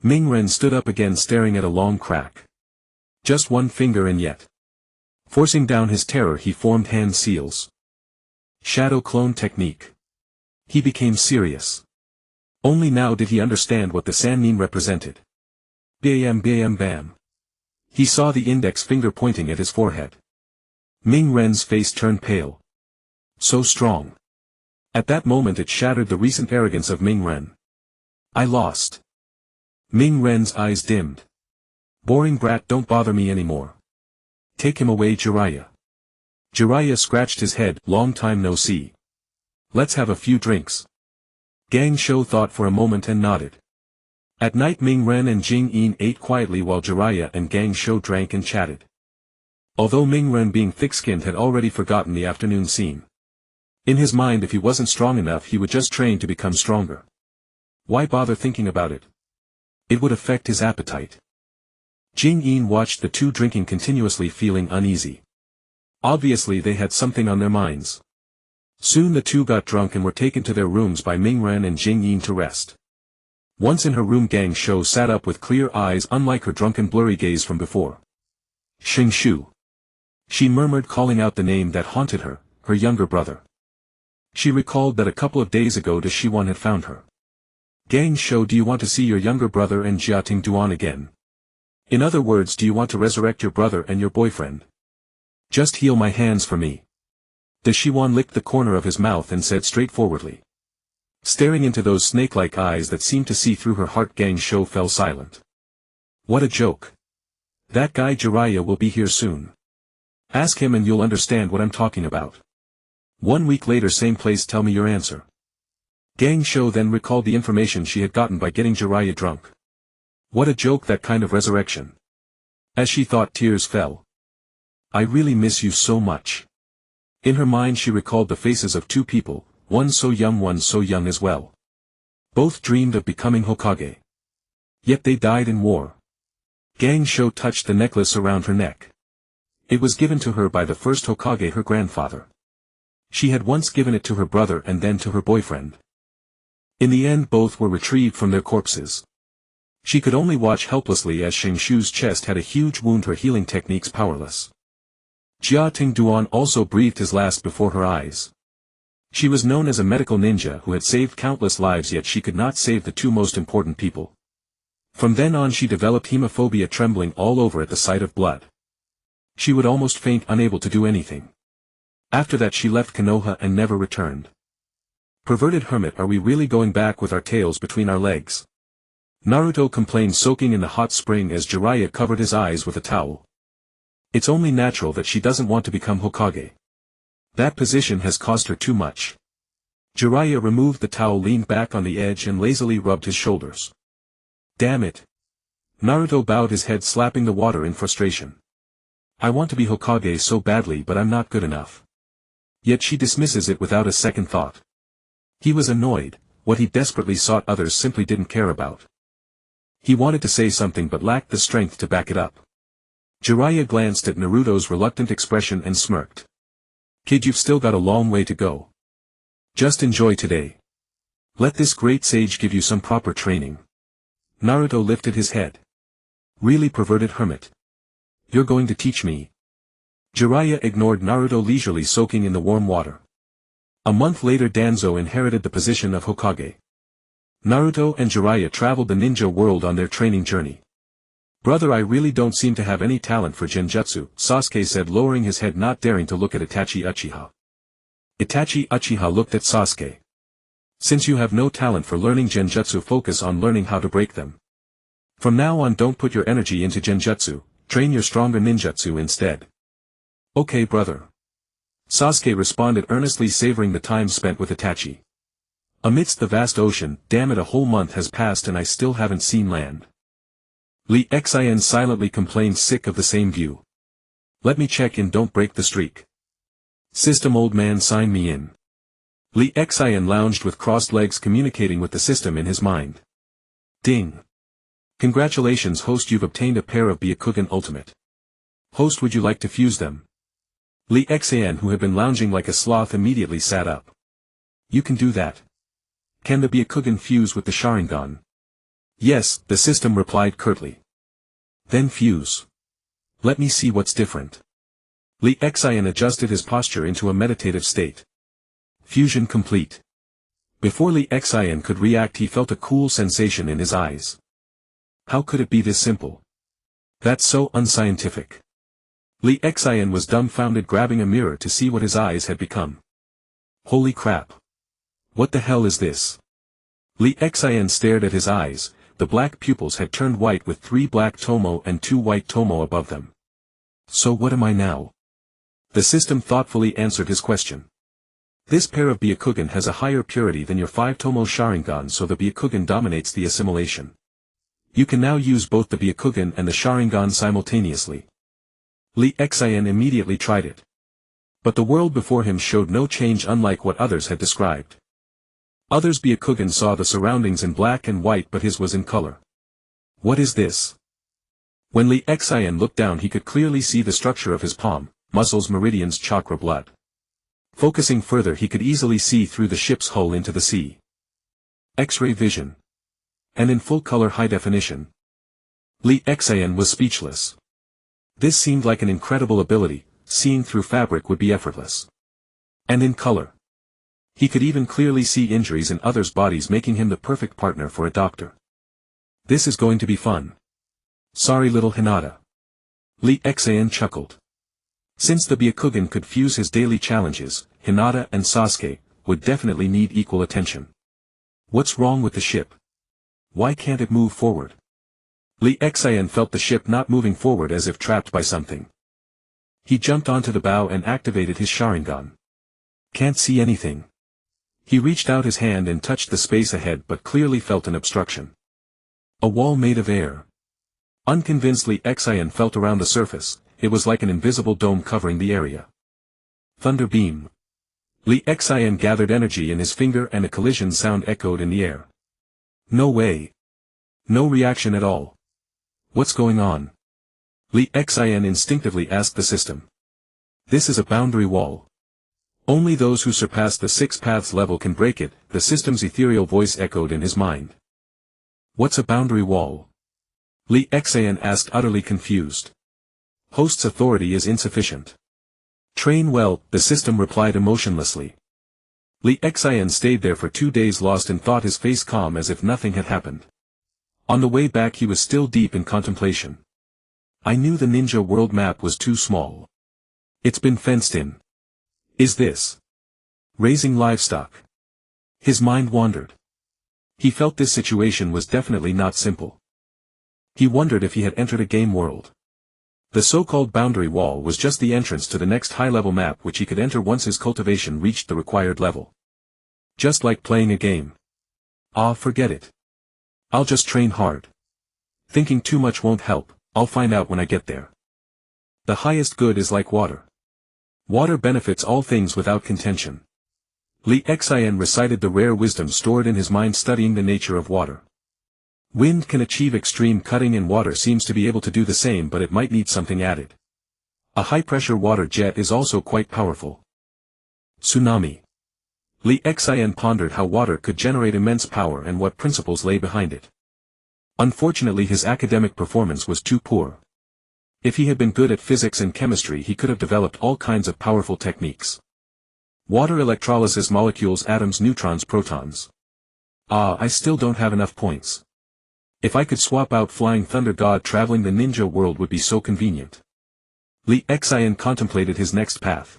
Ming Ren stood up again, staring at a long crack. Just one finger, and yet. Forcing down his terror, he formed hand seals. Shadow clone technique. He became serious. Only now did he understand what the Sannin represented. Bam bam bam. He saw the index finger pointing at his forehead. Ming Ren's face turned pale. So strong. At that moment it shattered the recent arrogance of Ming Ren. I lost. Ming Ren's eyes dimmed. Boring brat, don't bother me anymore. Take him away, Jiraiya. Jiraiya scratched his head. Long time no see. Let's have a few drinks. Gang Shou thought for a moment and nodded. At night, Ming Ren and Jing Yin ate quietly while Jiraiya and Gang Shou drank and chatted. Although Ming Ren, being thick-skinned, had already forgotten the afternoon scene. In his mind, if he wasn't strong enough, he would just train to become stronger. Why bother thinking about it? It would affect his appetite. Jing Yin watched the two drinking continuously, feeling uneasy. Obviously they had something on their minds. Soon the two got drunk and were taken to their rooms by Ming Ren and Jing Yin to rest. Once in her room, Gang Shou sat up with clear eyes, unlike her drunken blurry gaze from before. Xing Shu. She murmured, calling out the name that haunted her, her younger brother. She recalled that a couple of days ago Shiwan had found her. Gang Shou, do you want to see your younger brother and Jiating Duan again? In other words, do you want to resurrect your brother and your boyfriend? Just heal my hands for me. Shiwan licked the corner of his mouth and said straightforwardly. Staring into those snake-like eyes that seemed to see through her heart, Gang Shou fell silent. What a joke. That guy Jiraiya will be here soon. Ask him and you'll understand what I'm talking about. 1 week later, same place, tell me your answer. Gang Shou then recalled the information she had gotten by getting Jiraiya drunk. What a joke, that kind of resurrection. As she thought, tears fell. I really miss you so much. In her mind she recalled the faces of two people, one so young as well. Both dreamed of becoming Hokage. Yet they died in war. Gang Shou touched the necklace around her neck. It was given to her by the first Hokage, her grandfather. She had once given it to her brother and then to her boyfriend. In the end both were retrieved from their corpses. She could only watch helplessly as Xing Shu's chest had a huge wound, her healing techniques powerless. Jiating Duan also breathed his last before her eyes. She was known as a medical ninja who had saved countless lives, yet she could not save the two most important people. From then on she developed hemophobia, trembling all over at the sight of blood. She would almost faint, unable to do anything. After that she left Konoha and never returned. Perverted hermit, are we really going back with our tails between our legs? Naruto complained, soaking in the hot spring as Jiraiya covered his eyes with a towel. It's only natural that she doesn't want to become Hokage. That position has cost her too much. Jiraiya removed the towel, leaned back on the edge and lazily rubbed his shoulders. Damn it. Naruto bowed his head, slapping the water in frustration. I want to be Hokage so badly, but I'm not good enough. Yet she dismisses it without a second thought. He was annoyed. What he desperately sought others simply didn't care about. He wanted to say something but lacked the strength to back it up. Jiraiya glanced at Naruto's reluctant expression and smirked. Kid, you've still got a long way to go. Just enjoy today. Let this great sage give you some proper training. Naruto lifted his head. Really, perverted hermit? You're going to teach me? Jiraiya ignored Naruto, leisurely soaking in the warm water. A month later Danzo inherited the position of Hokage. Naruto and Jiraiya traveled the ninja world on their training journey. Brother, I really don't seem to have any talent for genjutsu, Sasuke said, lowering his head, not daring to look at Itachi Uchiha. Itachi Uchiha looked at Sasuke. Since you have no talent for learning genjutsu, focus on learning how to break them. From now on don't put your energy into genjutsu, train your stronger ninjutsu instead. Okay brother. Sasuke responded earnestly, savoring the time spent with Itachi. Amidst the vast ocean, damn it, a whole month has passed and I still haven't seen land. Lee Xian silently complained, sick of the same view. Let me check in, don't break the streak. System, old man, sign me in. Lee Xian lounged with crossed legs, communicating with the system in his mind. Ding. Congratulations host, you've obtained a pair of Byakugan Ultimate. Host, would you like to fuse them? Lee Xian, who had been lounging like a sloth, immediately sat up. You can do that. Can the Byakugan fuse with the Sharingan? Yes, the system replied curtly. Then fuse. Let me see what's different. Lee Xian adjusted his posture into a meditative state. Fusion complete. Before Lee Xian could react, he felt a cool sensation in his eyes. How could it be this simple? That's so unscientific. Lee Xian was dumbfounded, grabbing a mirror to see what his eyes had become. Holy crap. What the hell is this? Lee Xian stared at his eyes. The black pupils had turned white with 3 black tomoe and 2 white tomoe above them. So what am I now? The system thoughtfully answered his question. This pair of Byakugan has a higher purity than your 5-tomoe Sharingan, so the Byakugan dominates the assimilation. You can now use both the Byakugan and the Sharingan simultaneously. Lee Xian immediately tried it. But the world before him showed no change, unlike what others had described. Others' Byakugan saw the surroundings in black and white, but his was in color. What is this? When Lee Xian looked down, he could clearly see the structure of his palm, muscles, meridians, chakra, blood. Focusing further, he could easily see through the ship's hull into the sea. X-ray vision. And in full color, high definition. Lee Xian was speechless. This seemed like an incredible ability. Seeing through fabric would be effortless. And in color. He could even clearly see injuries in others' bodies, making him the perfect partner for a doctor. This is going to be fun. Sorry, little Hinata. Lee Xian chuckled. Since the Byakugan could fuse his daily challenges, Hinata and Sasuke would definitely need equal attention. What's wrong with the ship? Why can't it move forward? Lee Xian felt the ship not moving forward, as if trapped by something. He jumped onto the bow and activated his Sharingan. Can't see anything. He reached out his hand and touched the space ahead, but clearly felt an obstruction. A wall made of air. Unconvinced, Lee Xian felt around the surface. It was like an invisible dome covering the area. Thunder beam. Lee Xian gathered energy in his finger and a collision sound echoed in the air. No way. No reaction at all. What's going on? Lee Xian instinctively asked the system. This is a boundary wall. Only those who surpass the 6 paths level can break it, the system's ethereal voice echoed in his mind. What's a boundary wall? Lee Xian asked, utterly confused. Host's authority is insufficient. Train well, the system replied emotionlessly. Lee Xian stayed there for 2 days, lost in thought, his face calm as if nothing had happened. On the way back he was still deep in contemplation. I knew the ninja world map was too small. It's been fenced in. Is this raising livestock? His mind wandered. He felt this situation was definitely not simple. He wondered if he had entered a game world. The so-called boundary wall was just the entrance to the next high-level map which he could enter once his cultivation reached the required level. Just like playing a game. Ah, forget it. I'll just train hard. Thinking too much won't help, I'll find out when I get there. The highest good is like water. Water benefits all things without contention. Li Xian recited the rare wisdom stored in his mind studying the nature of water. Wind can achieve extreme cutting and water seems to be able to do the same, but it might need something added. A high-pressure water jet is also quite powerful. Tsunami. Li Xian pondered how water could generate immense power and what principles lay behind it. Unfortunately his academic performance was too poor. If he had been good at physics and chemistry he could have developed all kinds of powerful techniques. Water electrolysis molecules, atoms, neutrons, protons. Ah, I still don't have enough points. If I could swap out Flying Thunder God, traveling the ninja world would be so convenient. Li Xian contemplated his next path.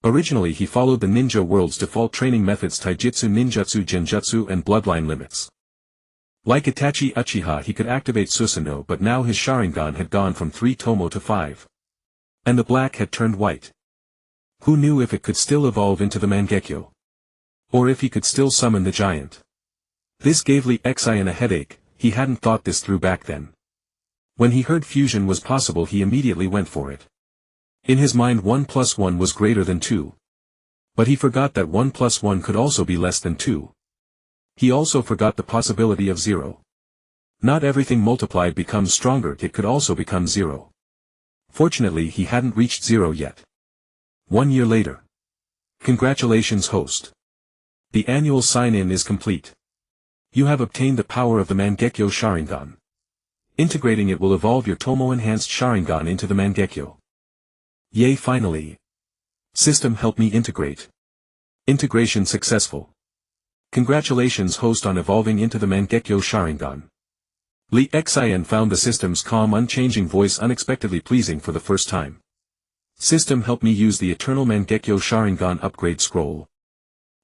Originally he followed the ninja world's default training methods: taijutsu, ninjutsu, genjutsu and bloodline limits. Like Itachi Uchiha he could activate Susanoo, but now his Sharingan had gone from 3-tomoe to 5. And the black had turned white. Who knew if it could still evolve into the Mangekyo? Or if he could still summon the giant? This gave Li Xian a headache. He hadn't thought this through back then. When he heard fusion was possible he immediately went for it. In his mind 1 plus 1 was greater than 2. But he forgot that 1 plus 1 could also be less than 2. He also forgot the possibility of 0. Not everything multiplied becomes stronger, it could also become 0. Fortunately he hadn't reached 0 yet. 1 year later. Congratulations, host. The annual sign-in is complete. You have obtained the power of the Mangekyo Sharingan. Integrating it will evolve your Tomoe-enhanced Sharingan into the Mangekyo. Yay, finally. System, help me integrate. Integration successful. Congratulations, host, on evolving into the Mangekyo Sharingan. Li Xian found the system's calm, unchanging voice unexpectedly pleasing for the first time. System, help me use the eternal Mangekyo Sharingan Upgrade Scroll.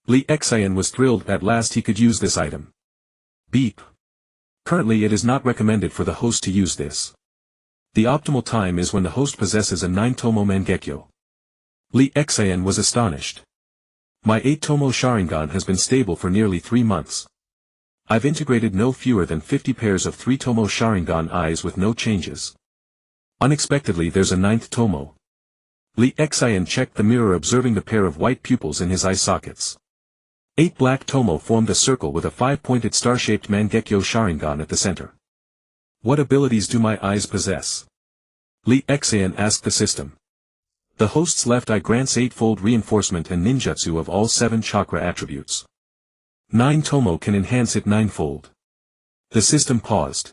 Li Xian was thrilled at last he could use this item. Beep. Currently it is not recommended for the host to use this. The optimal time is when the host possesses a 9-tomoe Mangekyo. Li Xian was astonished. My 8-tomoe Sharingan has been stable for nearly 3 months. I've integrated no fewer than 50 pairs of 3-tomoe Sharingan eyes with no changes. Unexpectedly there's a 9th tomoe. Li Xian checked the mirror, observing the pair of white pupils in his eye sockets. 8 black tomoe formed a circle with a 5-pointed star-shaped Mangekyo Sharingan at the center. What abilities do my eyes possess? Li Xian asked the system. The host's left eye grants 8-fold reinforcement and ninjutsu of all 7 chakra attributes. 9 tomoe can enhance it 9-fold. The system paused.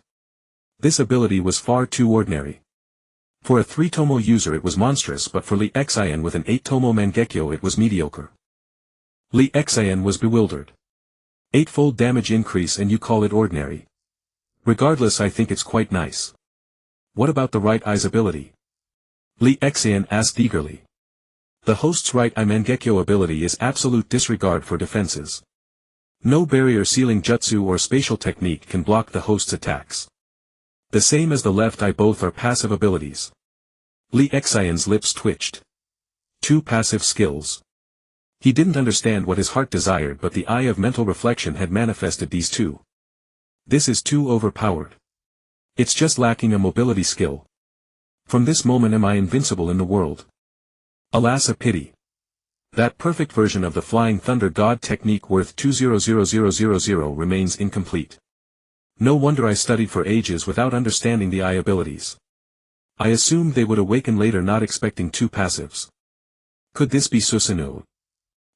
This ability was far too ordinary. For a 3-tomoe user it was monstrous, but for Li Xian with an 8-tomoe Mangekyo it was mediocre. Li Xian was bewildered. 8-fold damage increase and you call it ordinary? Regardless, I think it's quite nice. What about the right eye's ability? Li Xian asked eagerly. The host's right eye Mangekyo ability is absolute disregard for defenses. No barrier sealing jutsu or spatial technique can block the host's attacks. The same as the left eye, both are passive abilities. Li Xian's lips twitched. 2 passive skills. He didn't understand what his heart desired, but the eye of mental reflection had manifested these 2. This is too overpowered. It's just lacking a mobility skill. From this moment am I invincible in the world? Alas, a pity. That perfect version of the Flying Thunder God technique worth 200,000 remains incomplete. No wonder I studied for ages without understanding the eye abilities. I assumed they would awaken later, not expecting 2 passives. Could this be Susanoo?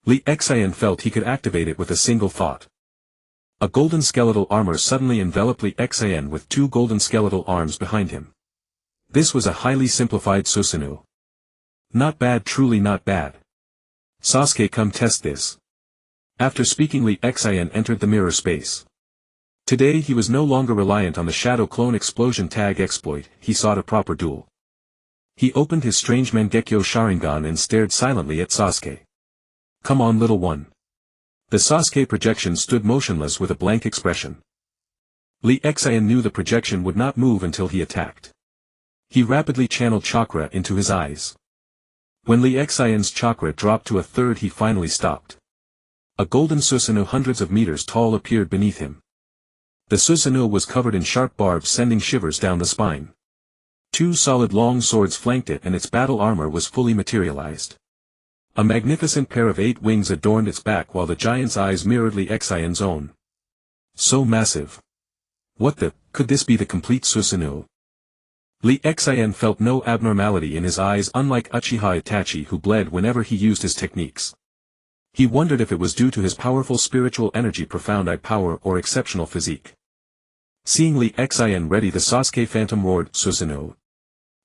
Li Xian felt he could activate it with a single thought. A golden skeletal armor suddenly enveloped Li Xian with 2 golden skeletal arms behind him. This was a highly simplified Susanoo. Not bad, truly not bad. Sasuke, come test this. After speaking, Li Xian entered the mirror space. Today he was no longer reliant on the Shadow Clone Explosion tag exploit, he sought a proper duel. He opened his strange Mangekyo Sharingan and stared silently at Sasuke. Come on little one. The Sasuke projection stood motionless with a blank expression. Lee Xian knew the projection would not move until he attacked. He rapidly channeled chakra into his eyes. When Lee Xian's chakra dropped to a third he finally stopped. A golden Susanoo hundreds of meters tall appeared beneath him. The Susanoo was covered in sharp barbs sending shivers down the spine. Two solid long swords flanked it and its battle armor was fully materialized. A magnificent pair of 8 wings adorned its back while the giant's eyes mirrored Lee Xian's own. So massive. Could this be the complete Susanoo? Lee Xian felt no abnormality in his eyes unlike Uchiha Itachi who bled whenever he used his techniques. He wondered if it was due to his powerful spiritual energy, profound eye power or exceptional physique. Seeing Lee Xian ready the Sasuke phantom roared, Susanoo.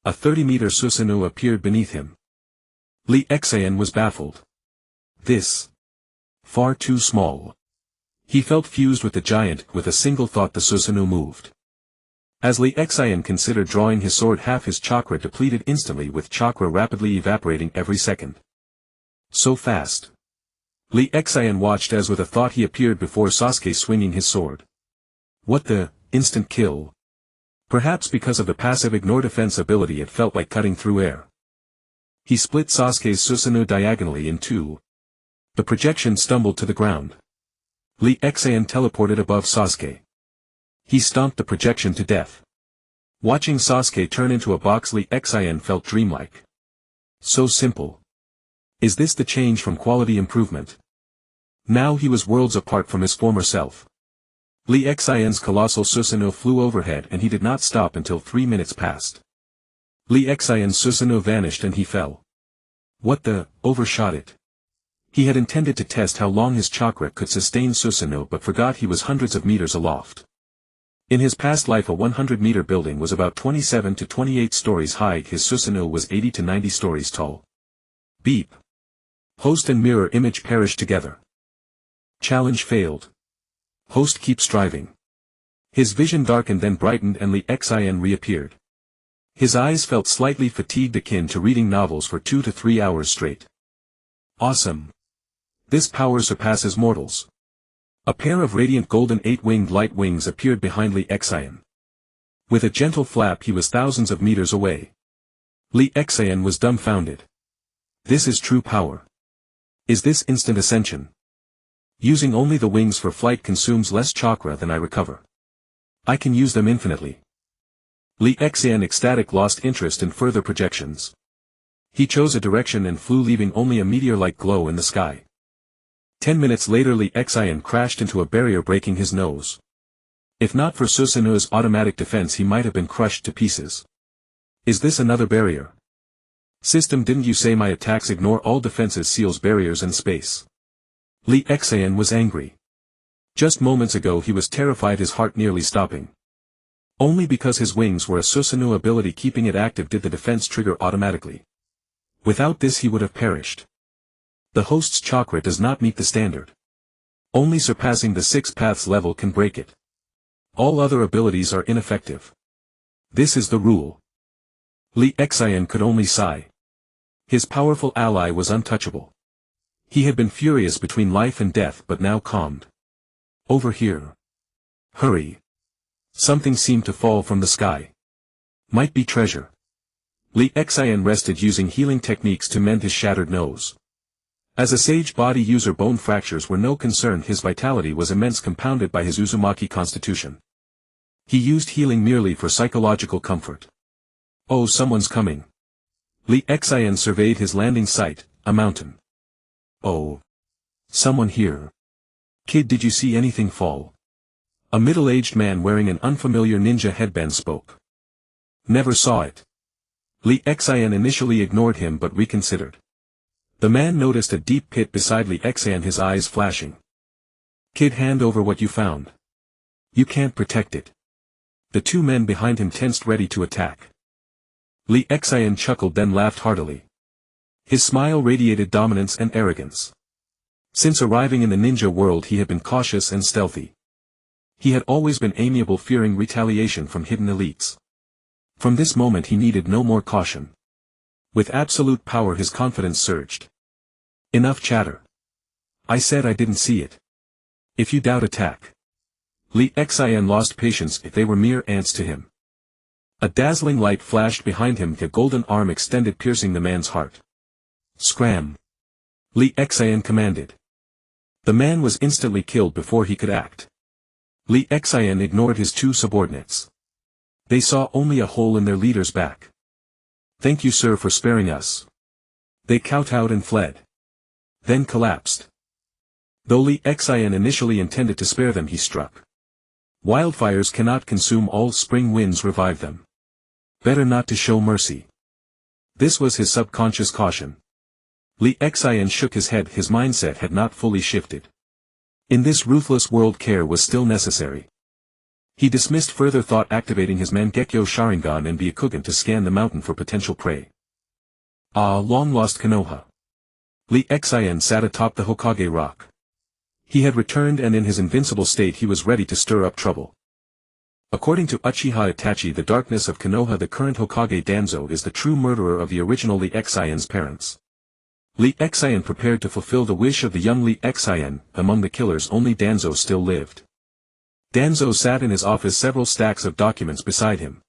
A 30-meter Susanoo appeared beneath him. Lee Xian was baffled. This. Far too small. He felt fused with the giant, with a single thought the Susanoo moved. As Lee Xian considered drawing his sword, half his chakra depleted instantly, with chakra rapidly evaporating every second. So fast. Lee Xian watched as with a thought he appeared before Sasuke swinging his sword. Instant kill. Perhaps because of the passive ignore defense ability it felt like cutting through air. He split Sasuke's Susanoo diagonally in two. The projection stumbled to the ground. Lee Xian teleported above Sasuke. He stomped the projection to death. Watching Sasuke turn into a box, Lee Xian felt dreamlike. So simple. Is this the change from quality improvement? Now he was worlds apart from his former self. Lee Xian's colossal Susanoo flew overhead and he did not stop until 3 minutes passed. Lee Xian's Susanoo vanished and he fell. Overshot it. He had intended to test how long his chakra could sustain Susanoo but forgot he was hundreds of meters aloft. In his past life a 100-meter building was about 27 to 28 stories high, his Susanoo was 80 to 90 stories tall. Beep. Host and mirror image perished together. Challenge failed. Host keep striving. His vision darkened then brightened and Lee Xian reappeared. His eyes felt slightly fatigued, akin to reading novels for 2 to 3 hours straight. Awesome. This power surpasses mortals. A pair of radiant golden 8-winged light wings appeared behind Lee Xian. With a gentle flap he was thousands of meters away. Lee Xian was dumbfounded. This is true power. Is this instant ascension? Using only the wings for flight consumes less chakra than I recover. I can use them infinitely. Lee Xian ecstatic lost interest in further projections. He chose a direction and flew, leaving only a meteor-like glow in the sky. 10 minutes later Lee Xian crashed into a barrier, breaking his nose. If not for Susanoo's automatic defense he might have been crushed to pieces. Is this another barrier? System, didn't you say my attacks ignore all defenses, seals barriers and space? Lee Xian was angry. Just moments ago he was terrified, his heart nearly stopping. Only because his wings were a Susanoo ability keeping it active did the defense trigger automatically. Without this he would have perished. The host's chakra does not meet the standard. Only surpassing the 6 paths level can break it. All other abilities are ineffective. This is the rule. Lee Xian could only sigh. His powerful ally was untouchable. He had been furious between life and death but now calmed. Over here. Hurry. Something seemed to fall from the sky. Might be treasure. Lee Xian rested, using healing techniques to mend his shattered nose. As a sage body user, bone fractures were no concern, his vitality was immense, compounded by his Uzumaki constitution. He used healing merely for psychological comfort. Oh, someone's coming. Lee Xian surveyed his landing site, a mountain. Oh. Someone here. Kid, did you see anything fall? A middle-aged man wearing an unfamiliar ninja headband spoke. Never saw it. Lee Xian initially ignored him but reconsidered. The man noticed a deep pit beside Lee Xian, his eyes flashing. Kid, hand over what you found. You can't protect it. The two men behind him tensed, ready to attack. Lee Xian chuckled then laughed heartily. His smile radiated dominance and arrogance. Since arriving in the ninja world he had been cautious and stealthy. He had always been amiable, fearing retaliation from hidden elites. From this moment he needed no more caution. With absolute power his confidence surged. Enough chatter. I said I didn't see it. If you doubt, attack. Li Xian lost patience. If they were mere ants to him. A dazzling light flashed behind him, a golden arm extended, piercing the man's heart. Scram! Li Xian commanded. The man was instantly killed before he could act. Li Xian ignored his two subordinates. They saw only a hole in their leader's back. Thank you, sir, for sparing us. They kowtowed and fled. Then collapsed. Though Li Xian initially intended to spare them, he struck. Wildfires cannot consume all, spring winds revive them. Better not to show mercy. This was his subconscious caution. Li Xian shook his head, his mindset had not fully shifted. In this ruthless world care was still necessary. He dismissed further thought, activating his Mangekyo Sharingan and Byakugan to scan the mountain for potential prey. Ah, long-lost Konoha. Li Xian sat atop the Hokage rock. He had returned, and in his invincible state he was ready to stir up trouble. According to Uchiha Itachi, the darkness of Konoha, the current Hokage Danzo is the true murderer of the original Li Xian's parents. Li Xian prepared to fulfill the wish of the young Li Xian. Among the killers only Danzo still lived. Danzo sat in his office, several stacks of documents beside him.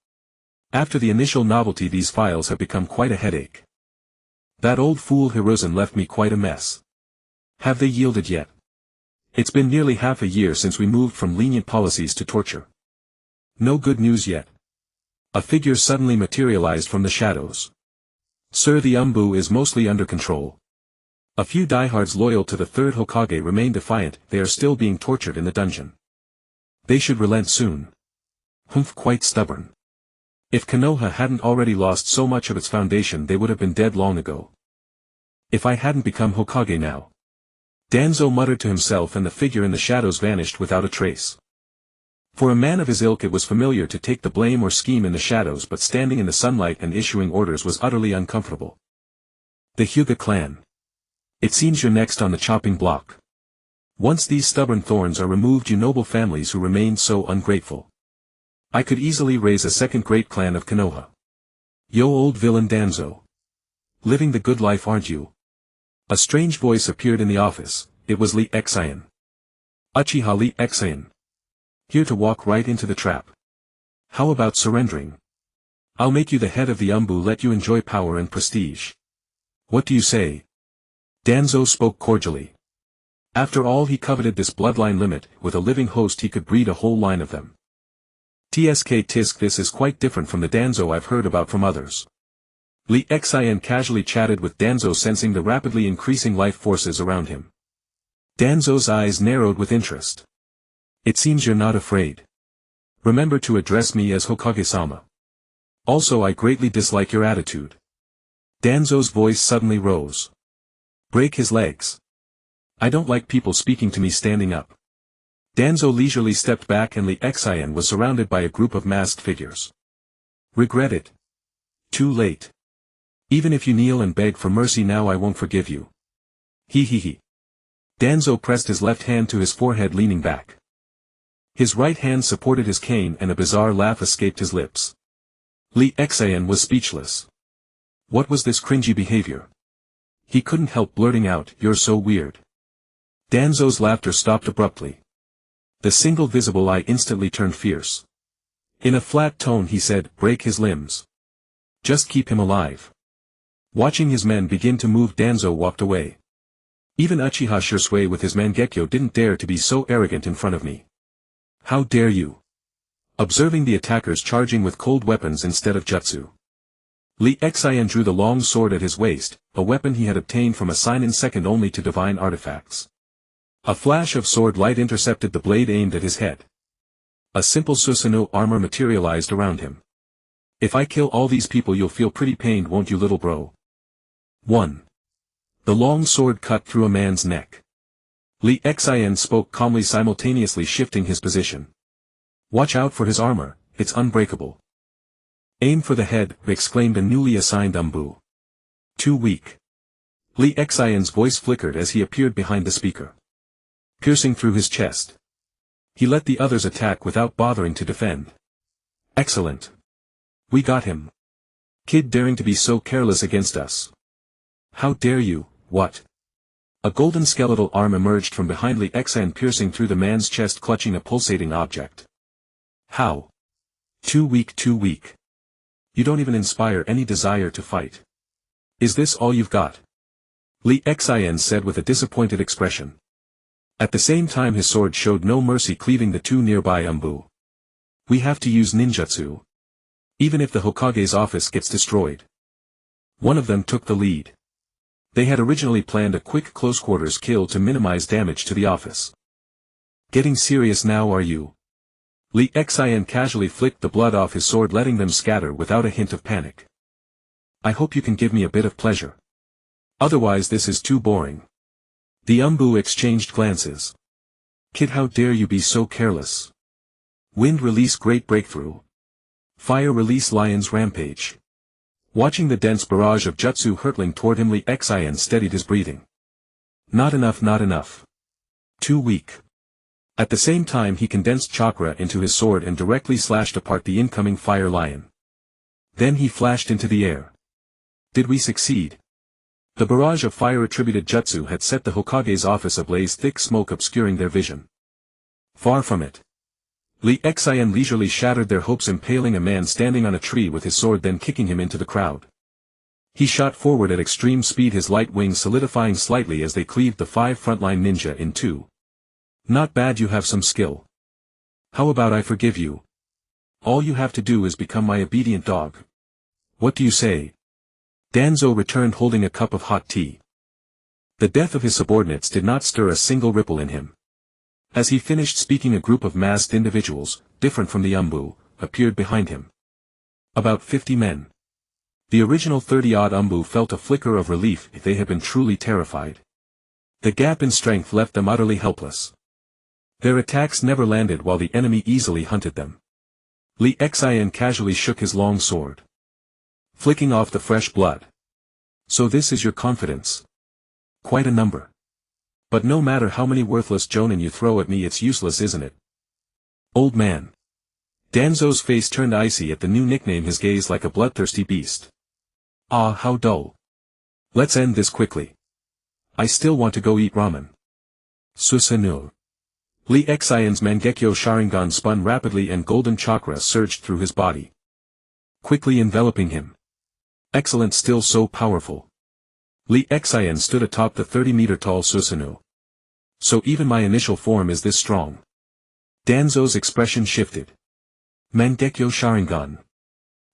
After the initial novelty, these files have become quite a headache. That old fool Hiruzen left me quite a mess. Have they yielded yet? It's been nearly half a year since we moved from lenient policies to torture. No good news yet. A figure suddenly materialized from the shadows. Sir, the Umbu is mostly under control. A few diehards loyal to the third Hokage remain defiant. They are still being tortured in the dungeon. They should relent soon. Humph, quite stubborn. If Konoha hadn't already lost so much of its foundation, they would have been dead long ago. If I hadn't become Hokage now. Danzo muttered to himself, and the figure in the shadows vanished without a trace. For a man of his ilk it was familiar to take the blame or scheme in the shadows, but standing in the sunlight and issuing orders was utterly uncomfortable. The Hyuga clan. It seems you're next on the chopping block. Once these stubborn thorns are removed, you noble families who remained so ungrateful. I could easily raise a second great clan of Konoha. Yo, old villain Danzo. Living the good life, aren't you? A strange voice appeared in the office. It was Li Xian. Uchiha Li Xian. Here to walk right into the trap. How about surrendering? I'll make you the head of the Umbu, let you enjoy power and prestige. What do you say? Danzo spoke cordially. After all, he coveted this bloodline limit. With a living host he could breed a whole line of them. Tisk, this is quite different from the Danzo I've heard about from others. Li Xian casually chatted with Danzo, sensing the rapidly increasing life forces around him. Danzo's eyes narrowed with interest. It seems you're not afraid. Remember to address me as Hokage-sama. Also, I greatly dislike your attitude. Danzo's voice suddenly rose. Break his legs. I don't like people speaking to me standing up. Danzo leisurely stepped back, and Li Xian was surrounded by a group of masked figures. Regret it? Too late. Even if you kneel and beg for mercy now, I won't forgive you. He. Danzo pressed his left hand to his forehead, leaning back. His right hand supported his cane, and a bizarre laugh escaped his lips. Li Xian was speechless. What was this cringy behavior? He couldn't help blurting out, "You're so weird." Danzo's laughter stopped abruptly. The single visible eye instantly turned fierce. In a flat tone he said, "Break his limbs. Just keep him alive." Watching his men begin to move, Danzo walked away. Even Uchiha Shursui with his Mangekyo didn't dare to be so arrogant in front of me. How dare you? Observing the attackers charging with cold weapons instead of jutsu. Li Xian drew the long sword at his waist, a weapon he had obtained from a seinen second only to divine artifacts. A flash of sword light intercepted the blade aimed at his head. A simple Susanoo armor materialized around him. If I kill all these people you'll feel pretty pained, won't you, little bro? 1. The long sword cut through a man's neck. Li Xian spoke calmly, simultaneously shifting his position. Watch out for his armor, it's unbreakable. Aim for the head, exclaimed a newly assigned Umbu. Too weak. Li Xian's voice flickered as he appeared behind the speaker. Piercing through his chest. He let the others attack without bothering to defend. Excellent. We got him. Kid daring to be so careless against us. How dare you, what? A golden skeletal arm emerged from behind Li Xian, piercing through the man's chest, clutching a pulsating object. How? Too weak, too weak. You don't even inspire any desire to fight. Is this all you've got? Li Xian said with a disappointed expression. At the same time his sword showed no mercy, cleaving the two nearby umbu. We have to use ninjutsu. Even if the Hokage's office gets destroyed. One of them took the lead. They had originally planned a quick close-quarters kill to minimize damage to the office. Getting serious now, are you? Li Xian casually flicked the blood off his sword, letting them scatter without a hint of panic. I hope you can give me a bit of pleasure. Otherwise this is too boring. The umbu exchanged glances. Kid, how dare you be so careless? Wind release, great breakthrough. Fire release, lion's rampage. Watching the dense barrage of jutsu hurtling toward him, Li Xian steadied his breathing. Not enough, not enough. Too weak. At the same time he condensed chakra into his sword and directly slashed apart the incoming fire lion. Then he flashed into the air. Did we succeed? The barrage of fire-attributed jutsu had set the Hokage's office ablaze, thick smoke obscuring their vision. Far from it. Li Xian leisurely shattered their hopes, impaling a man standing on a tree with his sword, then kicking him into the crowd. He shot forward at extreme speed, his light wings solidifying slightly as they cleaved the 5 frontline ninja in two. Not bad, you have some skill. How about I forgive you? All you have to do is become my obedient dog. What do you say? Danzo returned holding a cup of hot tea. The death of his subordinates did not stir a single ripple in him. As he finished speaking, a group of masked individuals, different from the umbu, appeared behind him. About 50 men. The original 30-odd umbu felt a flicker of relief if they had been truly terrified. The gap in strength left them utterly helpless. Their attacks never landed while the enemy easily hunted them. Li Xian casually shook his long sword, flicking off the fresh blood. So this is your confidence? Quite a number. But no matter how many worthless jonin you throw at me, it's useless, isn't it? Old man. Danzo's face turned icy at the new nickname, his gaze like a bloodthirsty beast. Ah, how dull. Let's end this quickly. I still want to go eat ramen. Susanoo. Li Xian's Mangekyo Sharingan spun rapidly and golden chakra surged through his body, quickly enveloping him. Excellent, still so powerful. Li Xian stood atop the 30-meter-tall Susanoo. So even my initial form is this strong. Danzo's expression shifted. Mangekyo Sharingan.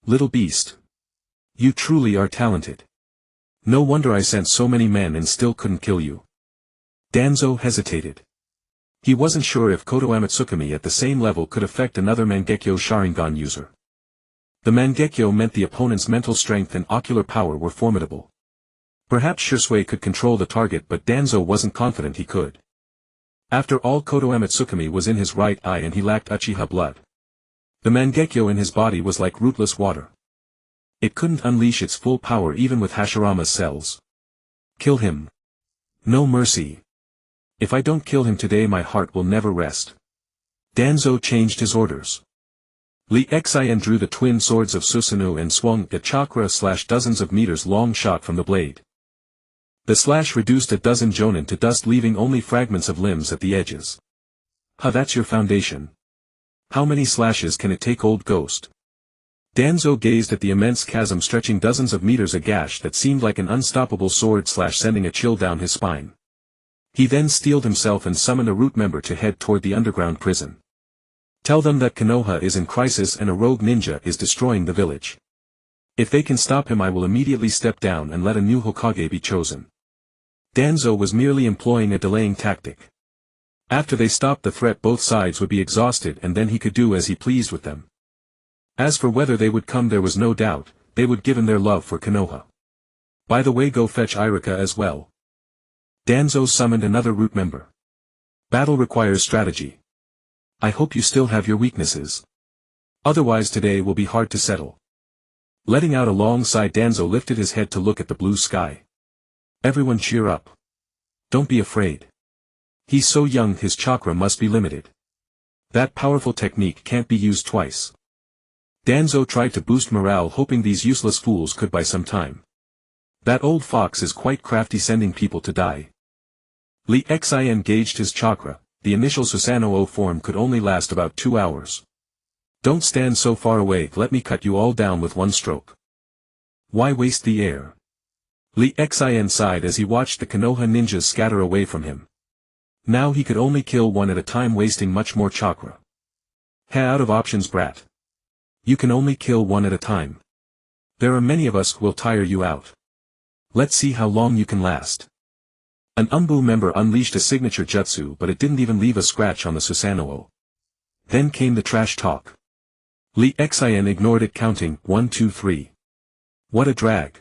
Little beast. You truly are talented. No wonder I sent so many men and still couldn't kill you. Danzo hesitated. He wasn't sure if Koto Amatsukami at the same level could affect another Mangekyo Sharingan user. The Mangekyo meant the opponent's mental strength and ocular power were formidable. Perhaps Shisui could control the target, but Danzo wasn't confident he could. After all, Koto Amatsukami was in his right eye and he lacked Uchiha blood. The Mangekyo in his body was like rootless water. It couldn't unleash its full power even with Hashirama's cells. Kill him. No mercy. If I don't kill him today, my heart will never rest. Danzo changed his orders. Li Xian drew the twin swords of Susanoo and swung a chakra / dozens of meters long shot from the blade. The slash reduced a dozen jonin to dust, leaving only fragments of limbs at the edges. Ha, that's your foundation. How many slashes can it take, old ghost? Danzo gazed at the immense chasm stretching dozens of meters, a gash that seemed like an unstoppable sword slash, sending a chill down his spine. He then steeled himself and summoned a root member to head toward the underground prison. Tell them that Konoha is in crisis and a rogue ninja is destroying the village. If they can stop him, I will immediately step down and let a new Hokage be chosen. Danzo was merely employing a delaying tactic. After they stopped the threat, both sides would be exhausted and then he could do as he pleased with them. As for whether they would come, there was no doubt, they would give him their love for Konoha. By the way, go fetch Irika as well. Danzo summoned another root member. Battle requires strategy. I hope you still have your weaknesses. Otherwise today will be hard to settle. Letting out a long sigh, Danzo lifted his head to look at the blue sky. Everyone cheer up. Don't be afraid. He's so young, his chakra must be limited. That powerful technique can't be used twice. Danzo tried to boost morale hoping these useless fools could buy some time. That old fox is quite crafty sending people to die. Li Xian gauged his chakra, the initial Susanoo form could only last about 2 hours. Don't stand so far away, let me cut you all down with one stroke. Why waste the air? Li Xian sighed as he watched the Konoha ninjas scatter away from him. Now he could only kill one at a time, wasting much more chakra. Out of options, brat. You can only kill one at a time. There are many of us who will tire you out. Let's see how long you can last. An Umbu member unleashed a signature jutsu, but it didn't even leave a scratch on the Susanoo. Then came the trash talk. Li Xian ignored it, counting 1, 2, 3. What a drag.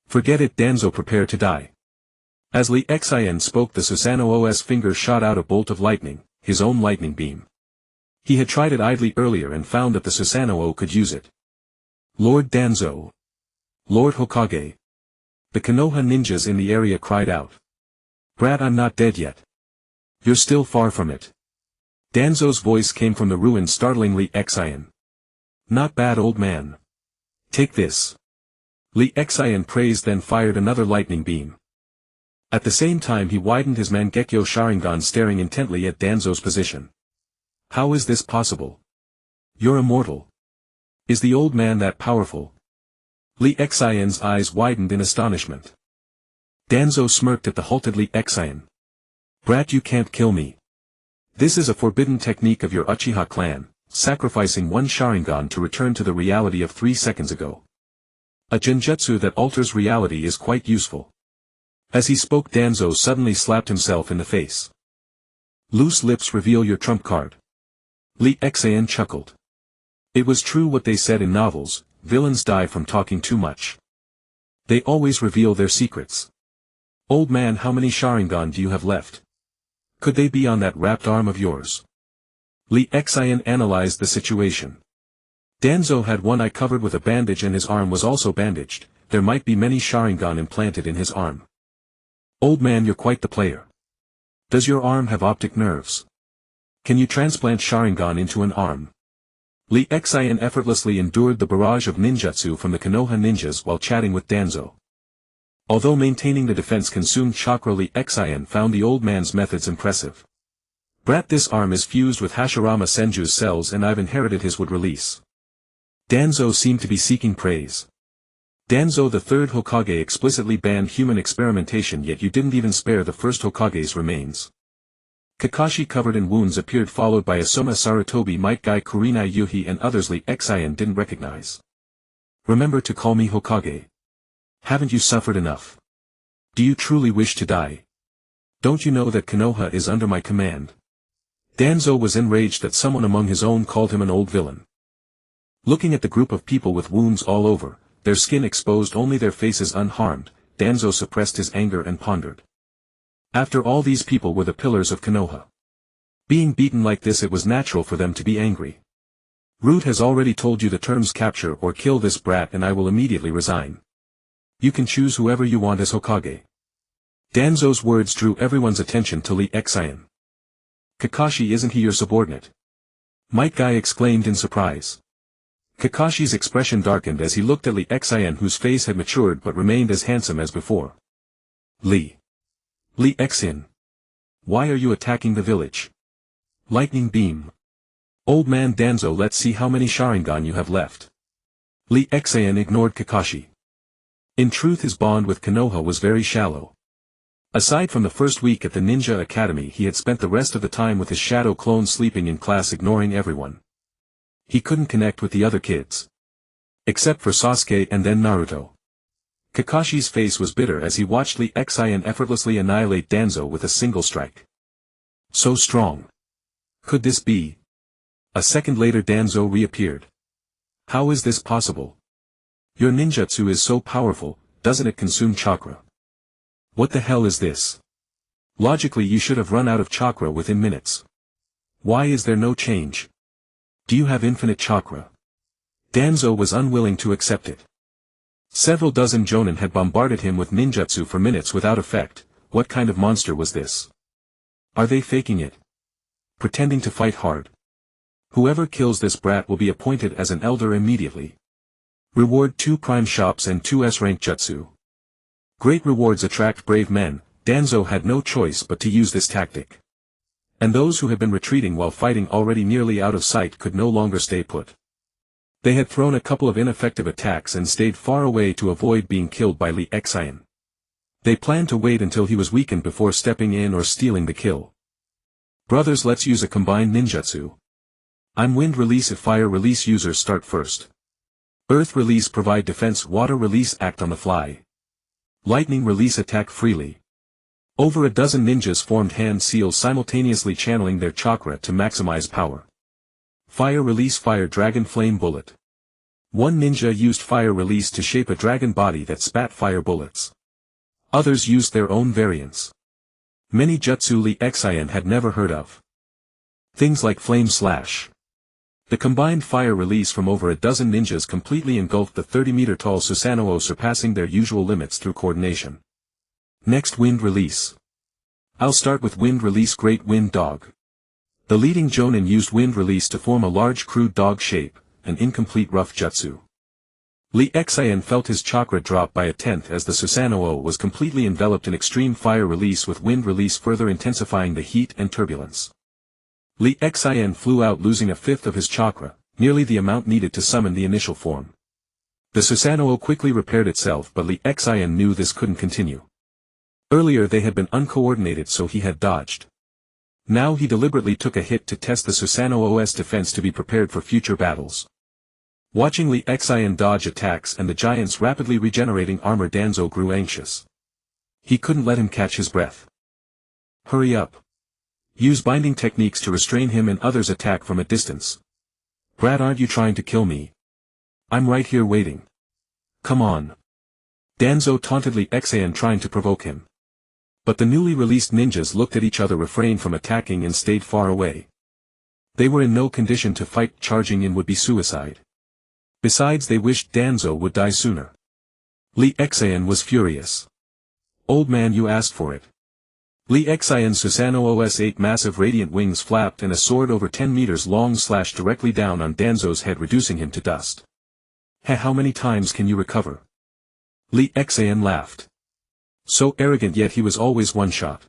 Forget it, Danzo prepared to die. As Li Xian spoke, the Susanoo's finger shot out a bolt of lightning, his own lightning beam. He had tried it idly earlier and found that the Susanoo could use it. Lord Danzo. Lord Hokage. The Konoha ninjas in the area cried out. Brat, I'm not dead yet. You're still far from it. Danzo's voice came from the ruins, startling Li Xian. Not bad, old man. Take this. Li Xian praised, then fired another lightning beam. At the same time he widened his Mangekyo Sharingan, staring intently at Danzo's position. How is this possible? You're immortal. Is the old man that powerful? Li Xian's eyes widened in astonishment. Danzo smirked at the halted Li Xian. Brat, you can't kill me. This is a forbidden technique of your Uchiha clan, sacrificing one Sharingan to return to the reality of 3 seconds ago. A genjutsu that alters reality is quite useful. As he spoke, Danzo suddenly slapped himself in the face. Loose lips reveal your trump card. Li Xian chuckled. It was true what they said in novels, villains die from talking too much. They always reveal their secrets. Old man, how many Sharingan do you have left? Could they be on that wrapped arm of yours? Li Xian analyzed the situation. Danzo had one eye covered with a bandage and his arm was also bandaged. There might be many Sharingan implanted in his arm. Old man, you're quite the player. Does your arm have optic nerves? Can you transplant Sharingan into an arm? Li Xian effortlessly endured the barrage of ninjutsu from the Konoha ninjas while chatting with Danzo. Although maintaining the defense consumed chakra, Li Xian found the old man's methods impressive. Brat, this arm is fused with Hashirama Senju's cells and I've inherited his wood release. Danzo seemed to be seeking praise. Danzo, the third Hokage, explicitly banned human experimentation, yet you didn't even spare the first Hokage's remains. Kakashi, covered in wounds, appeared, followed by Asuma, Sarutobi, Might Guy, Kurenai, Yuhi and others Li Xian didn't recognize. Remember to call me Hokage. Haven't you suffered enough? Do you truly wish to die? Don't you know that Konoha is under my command? Danzo was enraged that someone among his own called him an old villain. Looking at the group of people with wounds all over, their skin exposed, only their faces unharmed, Danzo suppressed his anger and pondered. After all, these people were the pillars of Konoha. Being beaten like this, it was natural for them to be angry. Root has already told you the terms: capture or kill this brat and I will immediately resign. You can choose whoever you want as Hokage. Danzo's words drew everyone's attention to Li Xian. Kakashi, isn't he your subordinate? Might Guy exclaimed in surprise. Kakashi's expression darkened as he looked at Li Xian, whose face had matured but remained as handsome as before. Li Xian. Why are you attacking the village? Lightning beam. Old man Danzo, let's see how many Sharingan you have left. Li Xian ignored Kakashi. In truth, his bond with Konoha was very shallow. Aside from the first week at the Ninja Academy, he had spent the rest of the time with his shadow clone, sleeping in class, ignoring everyone. He couldn't connect with the other kids. Except for Sasuke and then Naruto. Kakashi's face was bitter as he watched Li Xian effortlessly annihilate Danzo with a single strike. So strong. Could this be? A second later, Danzo reappeared. How is this possible? Your ninjutsu is so powerful, doesn't it consume chakra? What the hell is this? Logically you should have run out of chakra within minutes. Why is there no change? Do you have infinite chakra? Danzo was unwilling to accept it. Several dozen jonin had bombarded him with ninjutsu for minutes without effect. What kind of monster was this? Are they faking it? Pretending to fight hard? Whoever kills this brat will be appointed as an elder immediately. Reward 2 prime shops and 2 S-rank jutsu. Great rewards attract brave men. Danzo had no choice but to use this tactic. And those who had been retreating while fighting already nearly out of sight could no longer stay put. They had thrown a couple of ineffective attacks and stayed far away to avoid being killed by Lee Xian. They planned to wait until he was weakened before stepping in or stealing the kill. Brothers, let's use a combined ninjutsu. I'm wind release if fire release users start first. Earth release provide defense, water release act on the fly. Lightning release attack freely. Over a dozen ninjas formed hand seals simultaneously channeling their chakra to maximize power. Fire release fire dragon flame bullet. One ninja used fire release to shape a dragon body that spat fire bullets. Others used their own variants. Many jutsu Lee Xian had never heard of. Things like flame slash. The combined fire release from over a dozen ninjas completely engulfed the 30-meter-tall Susanoo, surpassing their usual limits through coordination. Next, wind release. I'll start with wind release Great Wind Dog. The leading jonin used wind release to form a large crude dog shape, an incomplete rough jutsu. Lee Xian felt his chakra drop by 1/10 as the Susanoo was completely enveloped in extreme fire release, with wind release further intensifying the heat and turbulence. Lee Xian flew out, losing 1/5 of his chakra, nearly the amount needed to summon the initial form. The Susanoo quickly repaired itself, but Lee Xian knew this couldn't continue. Earlier they had been uncoordinated, so he had dodged. Now he deliberately took a hit to test the Susanoo's defense to be prepared for future battles. Watching Lee Xian dodge attacks and the giant's rapidly regenerating armor, Danzo grew anxious. He couldn't let him catch his breath. Hurry up. Use binding techniques to restrain him and others attack from a distance. Brat, aren't you trying to kill me? I'm right here waiting. Come on. Danzo taunted Lee Xian, trying to provoke him. But the newly released ninjas looked at each other, refrained from attacking and stayed far away. They were in no condition to fight. Charging in would be suicide. Besides, they wished Danzo would die sooner. Lee Xian was furious. Old man, you asked for it. Lee Xian's Susanoo's 8 massive radiant wings flapped and a sword over 10 meters long slashed directly down on Danzo's head, reducing him to dust. How many times can you recover? Lee Xian laughed. So arrogant, yet he was always one shot.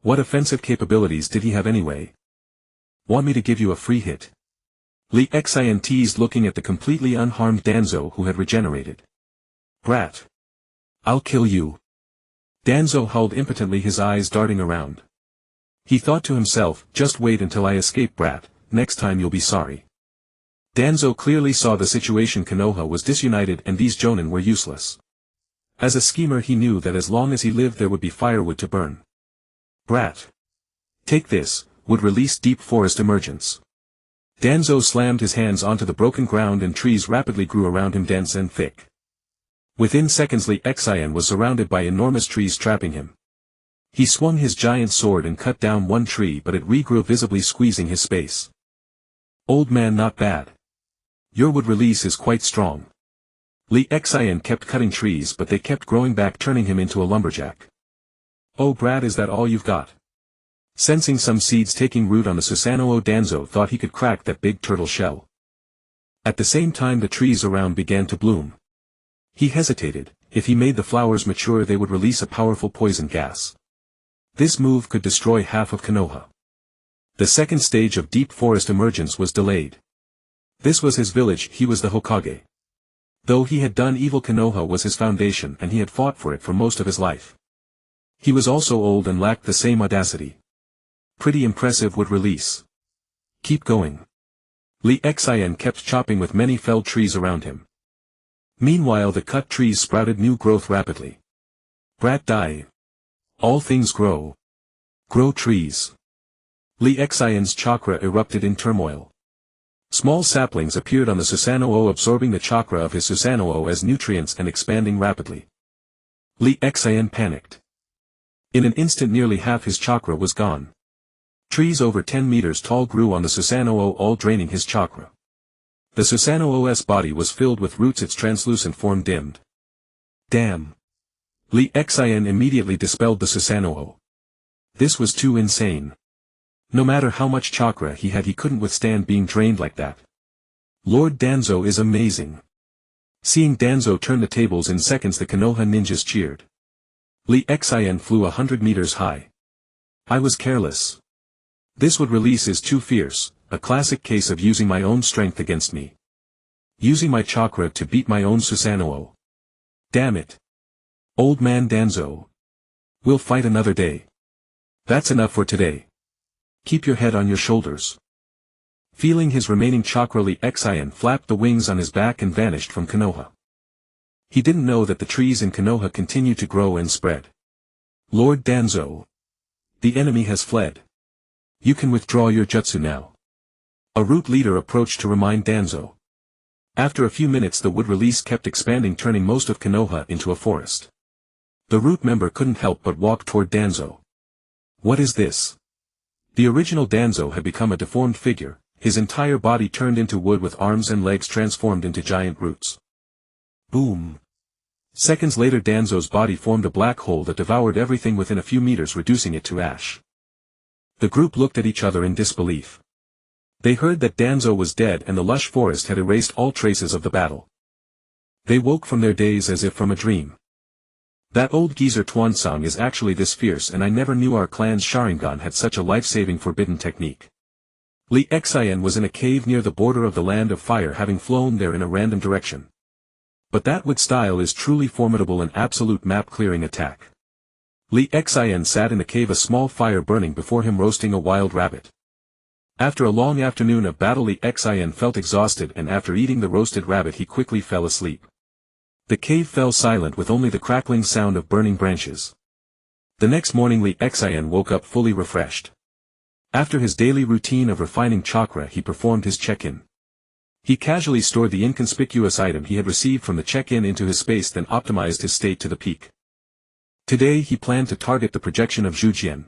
What offensive capabilities did he have anyway? Want me to give you a free hit? Lee Xian teased, looking at the completely unharmed Danzo, who had regenerated. Brat. I'll kill you. Danzo howled impotently, his eyes darting around. He thought to himself, just wait until I escape, brat, next time you'll be sorry. Danzo clearly saw the situation. Konoha was disunited and these jonin were useless. As a schemer, he knew that as long as he lived there would be firewood to burn. Brat. Take this, would release deep forest emergence. Danzo slammed his hands onto the broken ground and trees rapidly grew around him, dense and thick. Within seconds Lee Xian was surrounded by enormous trees trapping him. He swung his giant sword and cut down one tree, but it regrew, visibly squeezing his space. Old man, not bad. Your wood release is quite strong. Lee Xian kept cutting trees, but they kept growing back, turning him into a lumberjack. Oh brat, is that all you've got? Sensing some seeds taking root on the Susanoo, Danzo thought he could crack that big turtle shell. At the same time the trees around began to bloom. He hesitated. If he made the flowers mature they would release a powerful poison gas. This move could destroy half of Konoha. The second stage of deep forest emergence was delayed. This was his village, he was the Hokage. Though he had done evil, Konoha was his foundation and he had fought for it for most of his life. He was also old and lacked the same audacity. Pretty impressive wood release. Keep going. Lee Xian kept chopping with many felled trees around him. Meanwhile the cut trees sprouted new growth rapidly. Brat, die. All things grow. Grow trees. Lee Xian's chakra erupted in turmoil. Small saplings appeared on the Susanoo, absorbing the chakra of his Susanoo as nutrients and expanding rapidly. Lee Xian panicked. In an instant nearly half his chakra was gone. Trees over 10 meters tall grew on the Susanoo, all draining his chakra. The Susanoo's body was filled with roots, its translucent form dimmed. Damn. Lee Xian immediately dispelled the Susanoo. This was too insane. No matter how much chakra he had, he couldn't withstand being drained like that. Lord Danzo is amazing. Seeing Danzo turn the tables in seconds, the Konoha ninjas cheered. Li Xian flew 100 meters high. I was careless. This would release is too fierce, a classic case of using my own strength against me. Using my chakra to beat my own Susanoo. Damn it. Old man Danzo. We'll fight another day. That's enough for today. Keep your head on your shoulders. Feeling his remaining chakra, Li Xian flapped the wings on his back and vanished from Konoha. He didn't know that the trees in Konoha continued to grow and spread. Lord Danzo. The enemy has fled. You can withdraw your jutsu now. A root leader approached to remind Danzo. After a few minutes, the wood release kept expanding, turning most of Konoha into a forest. The root member couldn't help but walk toward Danzo. What is this? The original Danzo had become a deformed figure, his entire body turned into wood with arms and legs transformed into giant roots. Boom. Seconds later, Danzo's body formed a black hole that devoured everything within a few meters, reducing it to ash. The group looked at each other in disbelief. They heard that Danzo was dead and the lush forest had erased all traces of the battle. They woke from their daze as if from a dream. That old geezer Tuansang is actually this fierce, and I never knew our clan's Sharingan had such a life-saving forbidden technique. Li Xian was in a cave near the border of the Land of Fire, having flown there in a random direction. But that wood style is truly formidable, an absolute map-clearing attack. Li Xian sat in the cave, a small fire burning before him, roasting a wild rabbit. After a long afternoon of battle, Li Xian felt exhausted, and after eating the roasted rabbit he quickly fell asleep. The cave fell silent with only the crackling sound of burning branches. The next morning Li Xian woke up fully refreshed. After his daily routine of refining chakra, he performed his check-in. He casually stored the inconspicuous item he had received from the check-in into his space, then optimized his state to the peak. Today he planned to target the projection of Zhujian.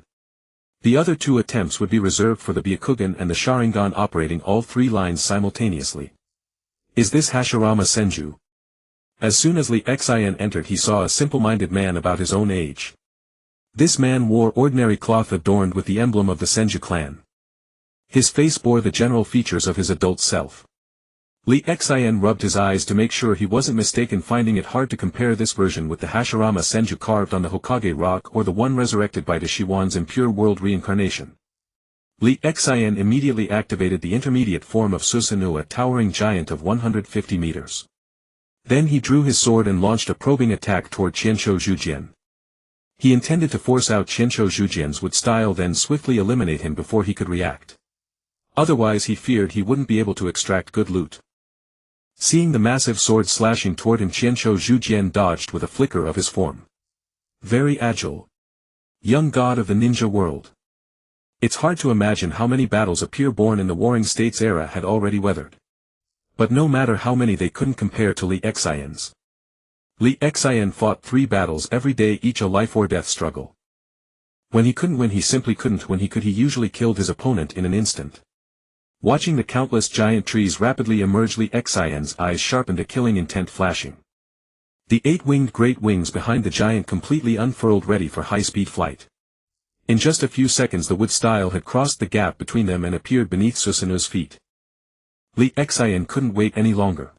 The other two attempts would be reserved for the Byakugan and the Sharingan, operating all three lines simultaneously. Is this Hashirama Senju? As soon as Li Xian entered, he saw a simple-minded man about his own age. This man wore ordinary cloth adorned with the emblem of the Senju clan. His face bore the general features of his adult self. Li Xian rubbed his eyes to make sure he wasn't mistaken, finding it hard to compare this version with the Hashirama Senju carved on the Hokage rock or the one resurrected by Dashiwan's impure world reincarnation. Li Xian immediately activated the intermediate form of Susanoo, a towering giant of 150 meters. Then he drew his sword and launched a probing attack toward Qianshou Zhujian. He intended to force out Qianshou Zhujian's wood style, then swiftly eliminate him before he could react. Otherwise he feared he wouldn't be able to extract good loot. Seeing the massive sword slashing toward him, Qianshou Zhujian dodged with a flicker of his form. Very agile. Young god of the ninja world. It's hard to imagine how many battles a pure born in the Warring States era had already weathered. But no matter how many, they couldn't compare to Li Xian's. Li Xian fought 3 battles every day, each a life or death struggle. When he couldn't win, he simply couldn't. When he could, he usually killed his opponent in an instant. Watching the countless giant trees rapidly emerge, Li Xian's eyes sharpened, a killing intent flashing. The 8-winged great wings behind the giant completely unfurled, ready for high-speed flight. In just a few seconds the wood style had crossed the gap between them and appeared beneath Susanoo's feet. Li Xian couldn't wait any longer.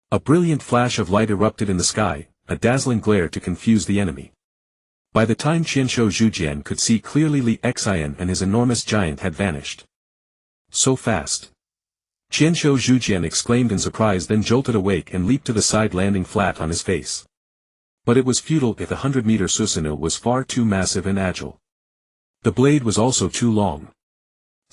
A brilliant flash of light erupted in the sky, a dazzling glare to confuse the enemy. By the time Qianshou Zhujian could see clearly, Li Xian and his enormous giant had vanished. So fast. Qianshou Zhujian exclaimed in surprise, then jolted awake and leaped to the side, landing flat on his face. But it was futile. The 100-meter Susanoo was far too massive and agile. The blade was also too long.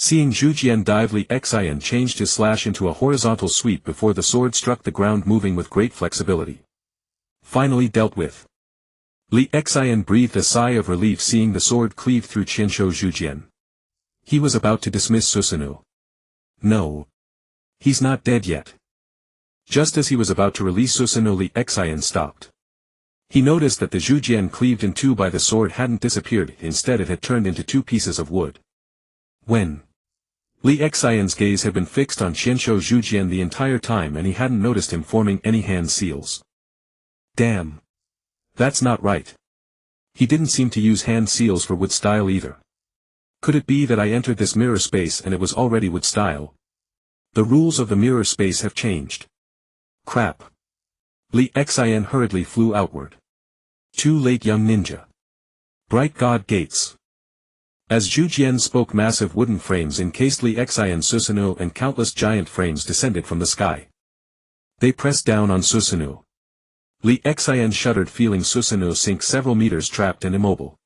Seeing Zhujian dive, Li Xian changed his slash into a horizontal sweep before the sword struck the ground, moving with great flexibility. Finally dealt with. Li Xian breathed a sigh of relief, seeing the sword cleave through Qianshou Zhujian. He was about to dismiss Susanoo. No. He's not dead yet. Just as he was about to release Susanoo, Li Xian stopped. He noticed that the Zhujian cleaved in two by the sword hadn't disappeared, instead it had turned into 2 pieces of wood. When? Li Xian's gaze had been fixed on Qianshou Zhujian the entire time, and he hadn't noticed him forming any hand seals. Damn. That's not right. He didn't seem to use hand seals for wood style either. Could it be that I entered this mirror space and it was already with style? The rules of the mirror space have changed. Crap. Li Xin hurriedly flew outward. Too late, young ninja. Bright God gates. As Zhu Jian spoke, massive wooden frames encased Li Xin Susanoo and countless giant frames descended from the sky. They pressed down on Susanoo. Li Xin shuddered, feeling Susanoo sink several meters, trapped and immobile.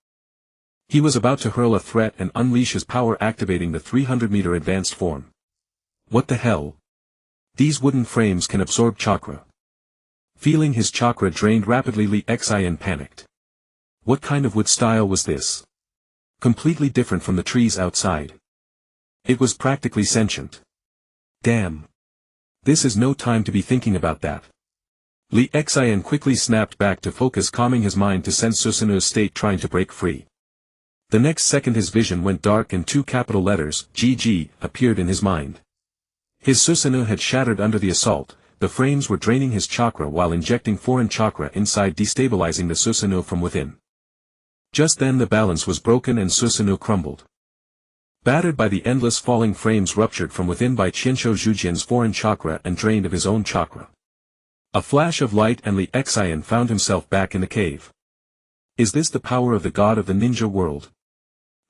He was about to hurl a threat and unleash his power, activating the 300-meter advanced form. What the hell? These wooden frames can absorb chakra. Feeling his chakra drained rapidly, Li Xin panicked. What kind of wood style was this? Completely different from the trees outside. It was practically sentient. Damn. This is no time to be thinking about that. Li Xin quickly snapped back to focus, calming his mind to sense Susanoo's state trying to break free. The next second his vision went dark and two capital letters, GG, appeared in his mind. His Susanoo had shattered under the assault, the frames were draining his chakra while injecting foreign chakra inside, destabilizing the Susanoo from within. Just then the balance was broken and Susanoo crumbled. Battered by the endless falling frames ruptured from within by Qianshou Zhujian's foreign chakra and drained of his own chakra. A flash of light and Li Xin found himself back in the cave. Is this the power of the god of the ninja world?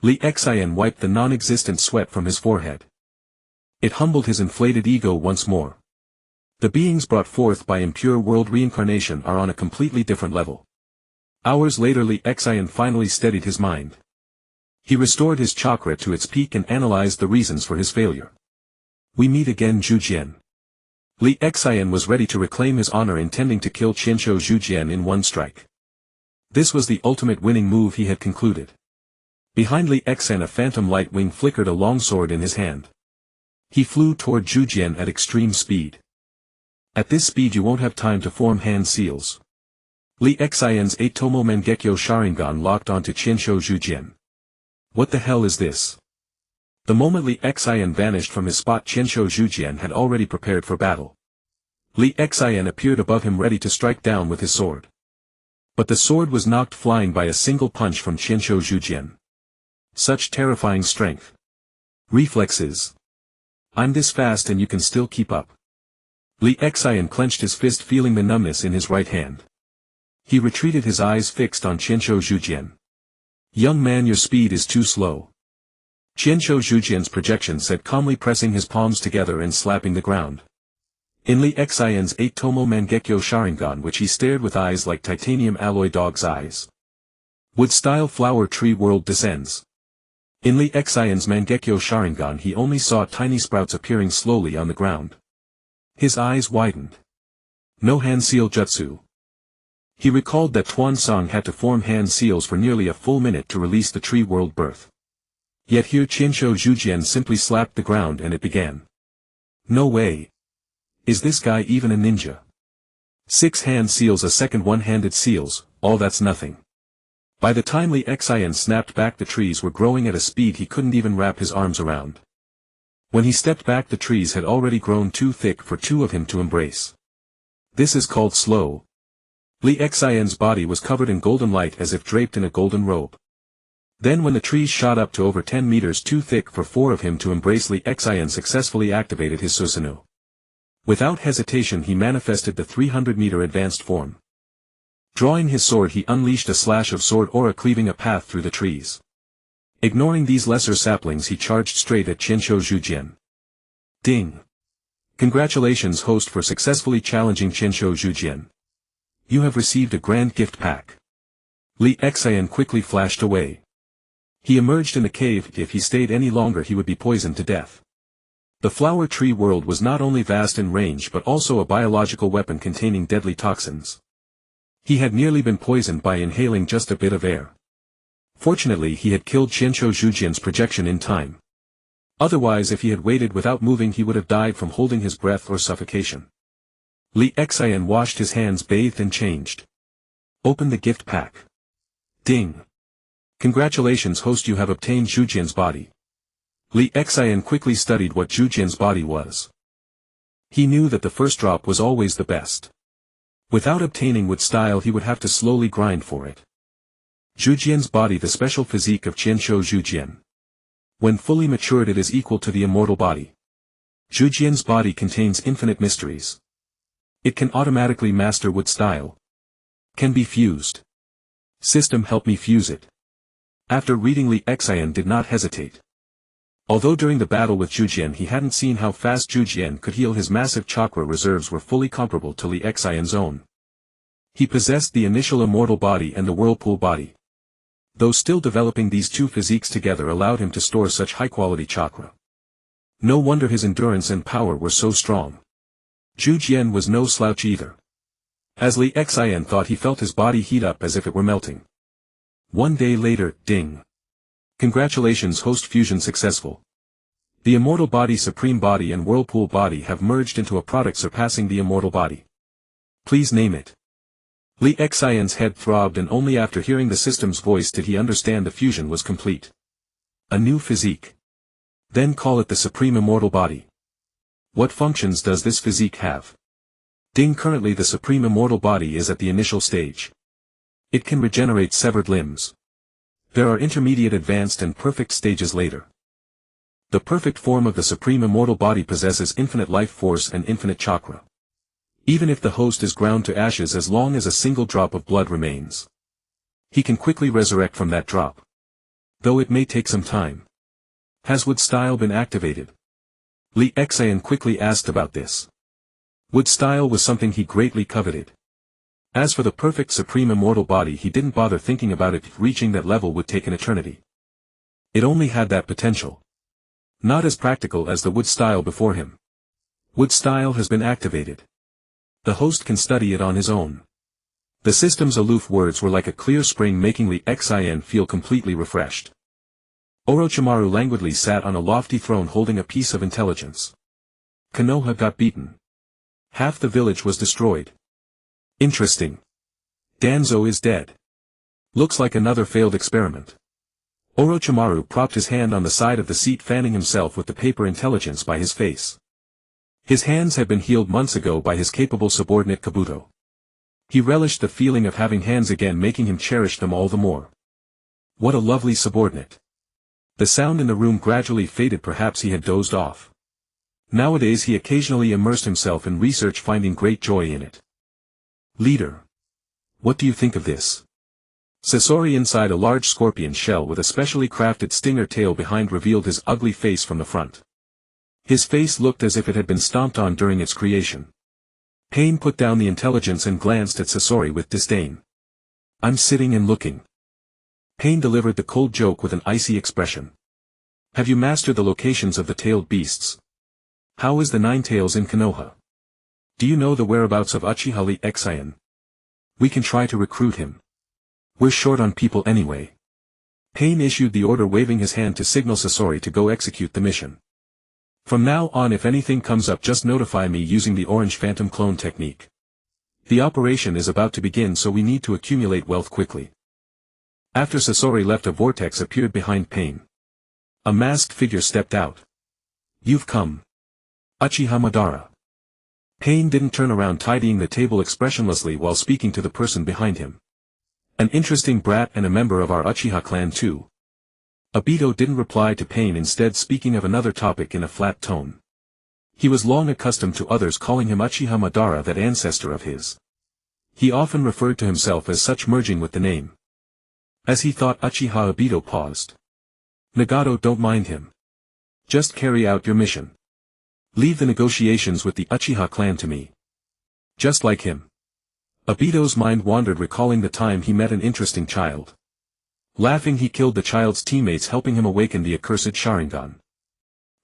Li Xin wiped the non-existent sweat from his forehead. It humbled his inflated ego once more. The beings brought forth by impure world reincarnation are on a completely different level. Hours later, Li Xin finally steadied his mind. He restored his chakra to its peak and analyzed the reasons for his failure. We meet again, Zhu Jian. Li Xin was ready to reclaim his honor, intending to kill Qianshou Zhujian in one strike. This was the ultimate winning move he had concluded. Behind Li Xin, a phantom light wing flickered, a long sword in his hand. He flew toward Zhujian at extreme speed. At this speed you won't have time to form hand seals. Li Xin's three-tomoe Mangekyo Sharingan locked onto Qianshou Zhujian. What the hell is this? The moment Li Xin vanished from his spot, Qianshou Zhujian had already prepared for battle. Li Xin appeared above him, ready to strike down with his sword. But the sword was knocked flying by a single punch from Qianshou Zhujian. Such terrifying strength. Reflexes. I'm this fast and you can still keep up. Li Xin clenched his fist, feeling the numbness in his right hand. He retreated, his eyes fixed on Qianshou Zhujian. Young man, your speed is too slow. Qianshou Zhujian's projection said calmly, pressing his palms together and slapping the ground. In Li Xin's three-tomoe Mangekyo Sharingan, which he stared with eyes like titanium alloy dog's eyes. Wood-style flower tree world descends. In Li Xin's Mangekyo Sharingan he only saw tiny sprouts appearing slowly on the ground. His eyes widened. No hand seal jutsu. He recalled that Tuan Song had to form hand seals for nearly a full minute to release the tree world birth. Yet here Qianshou Zhujian simply slapped the ground and it began. No way. Is this guy even a ninja? 6 hand seals a second, one-handed seals, all that's nothing. By the time Li Xin snapped back, the trees were growing at a speed he couldn't even wrap his arms around. When he stepped back, the trees had already grown too thick for two of him to embrace. This is called slow. Li Xin's body was covered in golden light as if draped in a golden robe. Then when the trees shot up to over 10 meters too thick for 4 of him to embrace, Li Xin successfully activated his Susanoo. Without hesitation he manifested the 300-meter advanced form. Drawing his sword he unleashed a slash of sword aura, cleaving a path through the trees. Ignoring these lesser saplings he charged straight at Qianshou Zhujian. Ding! Congratulations, host, for successfully challenging Qianshou Zhujian. You have received a grand gift pack. Li Xin quickly flashed away. He emerged in the cave. If he stayed any longer he would be poisoned to death. The flower tree world was not only vast in range but also a biological weapon containing deadly toxins. He had nearly been poisoned by inhaling just a bit of air. Fortunately he had killed Qianshou Zhujian's projection in time. Otherwise, if he had waited without moving, he would have died from holding his breath or suffocation. Li Xin washed his hands, bathed and changed. Open the gift pack. Ding! Congratulations, host, you have obtained Zhujian's body. Li Xin quickly studied what Zhujian's body was. He knew that the first drop was always the best. Without obtaining wood style he would have to slowly grind for it. Zhujian's body, the special physique of Qianshou Zhujian. When fully matured it is equal to the immortal body. Zhujian's body contains infinite mysteries. It can automatically master wood style. Can be fused. System help me fuse it. After reading Li Xian did not hesitate. Although during the battle with Zhujian he hadn't seen how fast Zhujian could heal, his massive chakra reserves were fully comparable to Li Xian's own. He possessed the initial immortal body and the whirlpool body. Though still developing, these two physiques together allowed him to store such high-quality chakra. No wonder his endurance and power were so strong. Zhujian was no slouch either. As Li Xian thought, he felt his body heat up as if it were melting. One day later, ding. Congratulations, host fusion successful. The immortal body, supreme body and whirlpool body have merged into a product surpassing the immortal body. Please name it. Li Xian's head throbbed, and only after hearing the system's voice did he understand the fusion was complete. A new physique. Then call it the supreme immortal body. What functions does this physique have? Ding. Currently the supreme immortal body is at the initial stage. It can regenerate severed limbs. There are intermediate, advanced and perfect stages later. The perfect form of the supreme immortal body possesses infinite life force and infinite chakra. Even if the host is ground to ashes, as long as a single drop of blood remains, he can quickly resurrect from that drop. Though it may take some time. Has wood style been activated? Li Xian quickly asked about this. Wood style was something he greatly coveted. As for the perfect supreme immortal body, he didn't bother thinking about it. Reaching that level would take an eternity. It only had that potential. Not as practical as the wood style before him. Wood style has been activated. The host can study it on his own. The system's aloof words were like a clear spring, making Li Xian feel completely refreshed. Orochimaru languidly sat on a lofty throne holding a piece of intelligence. Konoha got beaten. Half the village was destroyed. Interesting. Danzo is dead. Looks like another failed experiment. Orochimaru propped his hand on the side of the seat, fanning himself with the paper intelligence by his face. His hands had been healed months ago by his capable subordinate Kabuto. He relished the feeling of having hands again, making him cherish them all the more. What a lovely subordinate. The sound in the room gradually faded. Perhaps he had dozed off. Nowadays he occasionally immersed himself in research, finding great joy in it. Leader. What do you think of this? Sasori, inside a large scorpion shell with a specially crafted stinger tail behind, revealed his ugly face from the front. His face looked as if it had been stomped on during its creation. Pain put down the intelligence and glanced at Sasori with disdain. I'm sitting and looking. Pain delivered the cold joke with an icy expression. Have you mastered the locations of the tailed beasts? How is the Nine Tails in Konoha? Do you know the whereabouts of Uchiha Li Xian? We can try to recruit him. We're short on people anyway. Pain issued the order, waving his hand to signal Sasori to go execute the mission. From now on, if anything comes up, just notify me using the orange phantom clone technique. The operation is about to begin, so we need to accumulate wealth quickly. After Sasori left, a vortex appeared behind Pain. A masked figure stepped out. You've come. Uchiha Madara. Pain didn't turn around, tidying the table expressionlessly while speaking to the person behind him. An interesting brat and a member of our Uchiha clan too. Obito didn't reply to Pain, instead speaking of another topic in a flat tone. He was long accustomed to others calling him Uchiha Madara, that ancestor of his. He often referred to himself as such, merging with the name. As he thought, Uchiha Obito paused. Nagato, don't mind him. Just carry out your mission. Leave the negotiations with the Uchiha clan to me. Just like him. Obito's mind wandered, recalling the time he met an interesting child. Laughing, he killed the child's teammates, helping him awaken the accursed Sharingan.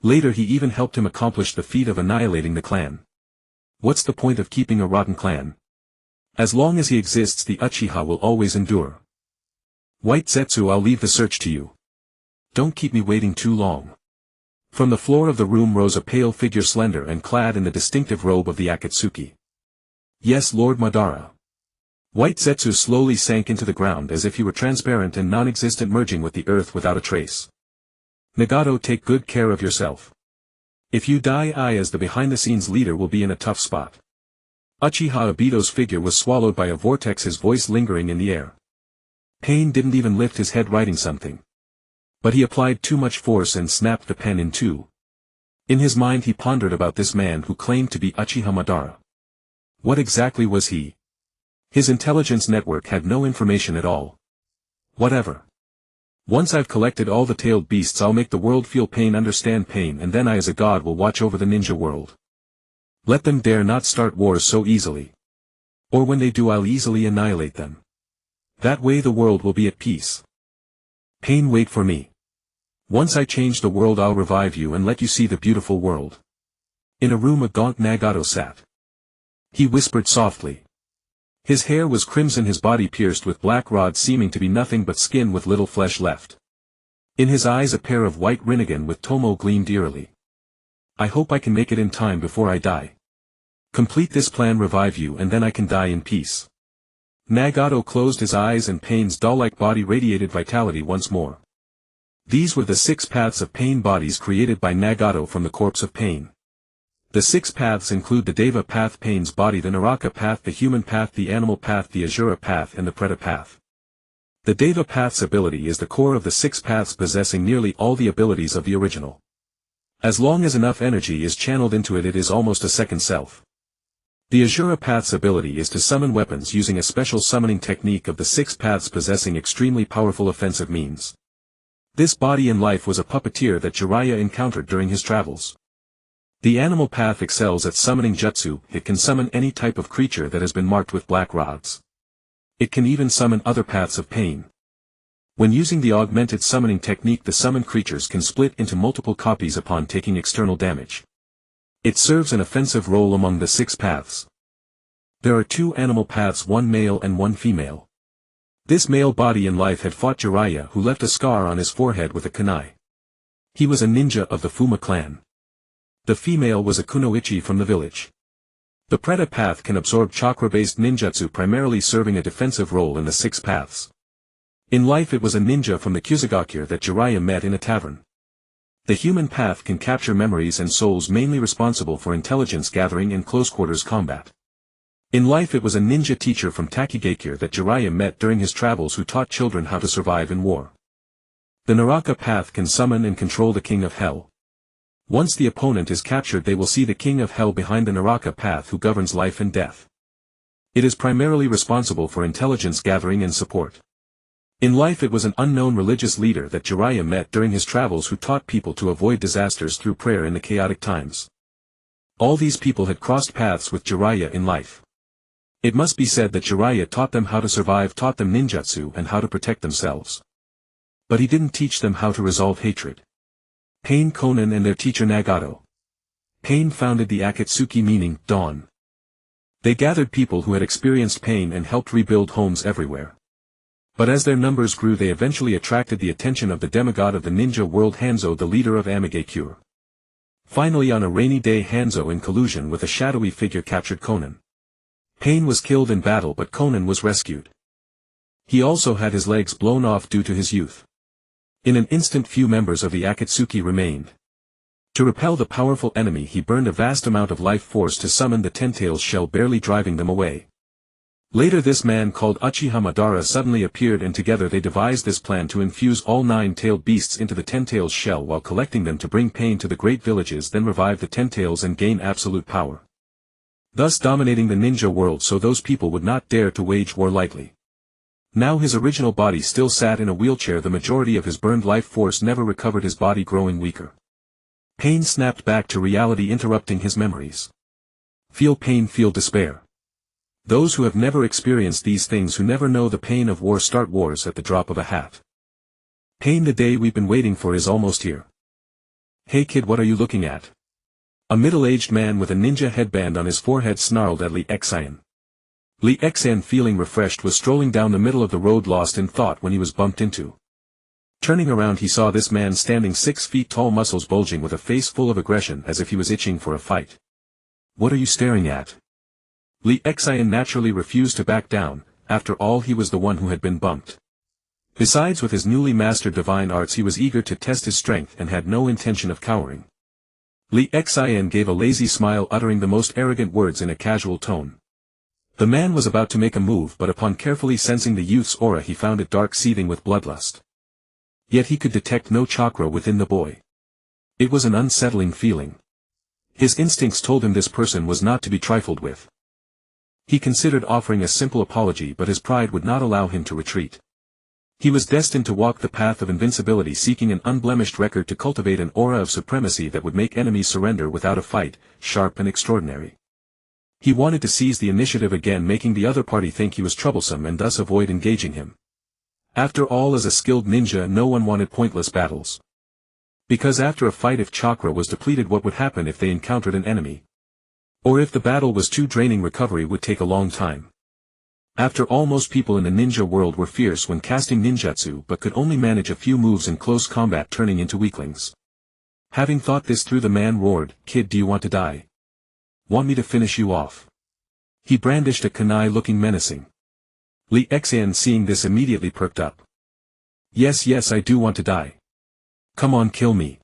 Later he even helped him accomplish the feat of annihilating the clan. What's the point of keeping a rotten clan? As long as he exists, the Uchiha will always endure. White Zetsu, I'll leave the search to you. Don't keep me waiting too long. From the floor of the room rose a pale figure, slender and clad in the distinctive robe of the Akatsuki. Yes, Lord Madara. White Zetsu slowly sank into the ground as if he were transparent and non-existent, merging with the earth without a trace. Nagato, take good care of yourself. If you die, I as the behind-the-scenes leader will be in a tough spot. Uchiha Obito's figure was swallowed by a vortex, his voice lingering in the air. Pain didn't even lift his head, writing something. But he applied too much force and snapped the pen in two. In his mind he pondered about this man who claimed to be Uchiha Madara. What exactly was he? His intelligence network had no information at all. Whatever. Once I've collected all the tailed beasts, I'll make the world feel pain, understand pain, and then I as a god will watch over the ninja world. Let them dare not start wars so easily. Or when they do, I'll easily annihilate them. That way the world will be at peace. Pain, wait for me. Once I change the world, I'll revive you and let you see the beautiful world. In a room a gaunt Nagato sat. He whispered softly. His hair was crimson, his body pierced with black rods seeming to be nothing but skin with little flesh left. In his eyes a pair of white Rinnegan with tomo gleamed eerily. I hope I can make it in time before I die. Complete this plan, revive you, and then I can die in peace. Nagato closed his eyes and Pain's doll-like body radiated vitality once more. These were the 6 paths of Pain bodies created by Nagato from the corpse of Pain. The 6 paths include the Deva path, Pain's body, the Naraka path, the human path, the animal path, the Asura path, and the Preta path. The Deva path's ability is the core of the 6 paths, possessing nearly all the abilities of the original. As long as enough energy is channeled into it, it is almost a second self. The Asura path's ability is to summon weapons using a special summoning technique of the 6 paths, possessing extremely powerful offensive means. This body in life was a puppeteer that Jiraiya encountered during his travels. The animal path excels at summoning jutsu. It can summon any type of creature that has been marked with black rods. It can even summon other paths of pain. When using the augmented summoning technique, the summoned creatures can split into multiple copies upon taking external damage. It serves an offensive role among the 6 paths. There are 2 animal paths, one male and one female. This male body in life had fought Jiraiya, who left a scar on his forehead with a kunai. He was a ninja of the Fuma clan. The female was a kunoichi from the village. The Preta path can absorb chakra-based ninjutsu, primarily serving a defensive role in the 6 paths. In life it was a ninja from the Kusagakure that Jiraiya met in a tavern. The human path can capture memories and souls, mainly responsible for intelligence gathering and close-quarters combat. In life it was a ninja teacher from Takigakure that Jiraiya met during his travels, who taught children how to survive in war. The Naraka path can summon and control the King of Hell. Once the opponent is captured, they will see the King of Hell behind the Naraka path, who governs life and death. It is primarily responsible for intelligence gathering and support. In life it was an unknown religious leader that Jiraiya met during his travels, who taught people to avoid disasters through prayer in the chaotic times. All these people had crossed paths with Jiraiya in life. It must be said that Jiraiya taught them how to survive, taught them ninjutsu and how to protect themselves. But he didn't teach them how to resolve hatred. Pain, Konan and their teacher Nagato. Pain founded the Akatsuki, meaning dawn. They gathered people who had experienced pain and helped rebuild homes everywhere. But as their numbers grew, they eventually attracted the attention of the demigod of the ninja world, Hanzo, the leader of Mangekyo. Finally, on a rainy day, Hanzo, in collusion with a shadowy figure, captured Konan. Pain was killed in battle, but Konan was rescued. He also had his legs blown off due to his youth. In an instant, few members of the Akatsuki remained. To repel the powerful enemy, he burned a vast amount of life force to summon the Ten-Tails shell, barely driving them away. Later, this man called Uchiha Madara suddenly appeared, and together they devised this plan to infuse all 9-tailed beasts into the Ten-Tails shell while collecting them to bring pain to the great villages, then revive the Ten-Tails and gain absolute power. Thus dominating the ninja world, so those people would not dare to wage war lightly. Now his original body still sat in a wheelchair. The majority of his burned life force never recovered, his body growing weaker. Pain snapped back to reality, interrupting his memories. Feel pain, feel despair. Those who have never experienced these things, who never know the pain of war, start wars at the drop of a hat. Pain, the day we've been waiting for is almost here. Hey kid, what are you looking at? A middle-aged man with a ninja headband on his forehead snarled at Lee Xian. Lee Xian, feeling refreshed, was strolling down the middle of the road, lost in thought, when he was bumped into. Turning around, he saw this man standing 6 feet tall, muscles bulging, with a face full of aggression, as if he was itching for a fight. What are you staring at? Lee Xian naturally refused to back down. After all, he was the one who had been bumped. Besides, with his newly mastered divine arts, he was eager to test his strength and had no intention of cowering. Lee Xian gave a lazy smile, uttering the most arrogant words in a casual tone. The man was about to make a move, but upon carefully sensing the youth's aura, he found it dark, seething with bloodlust. Yet he could detect no chakra within the boy. It was an unsettling feeling. His instincts told him this person was not to be trifled with. He considered offering a simple apology, but his pride would not allow him to retreat. He was destined to walk the path of invincibility, seeking an unblemished record to cultivate an aura of supremacy that would make enemies surrender without a fight, sharp and extraordinary. He wanted to seize the initiative again, making the other party think he was troublesome and thus avoid engaging him. After all, as a skilled ninja, no one wanted pointless battles. Because after a fight, if chakra was depleted, what would happen if they encountered an enemy? Or if the battle was too draining, recovery would take a long time. After all, most people in the ninja world were fierce when casting ninjutsu but could only manage a few moves in close combat, turning into weaklings. Having thought this through, the man roared, "Kid, do you want to die? Want me to finish you off?" He brandished a kunai, looking menacing. Li Xian, seeing this, immediately perked up. Yes, I do want to die. Come on, kill me."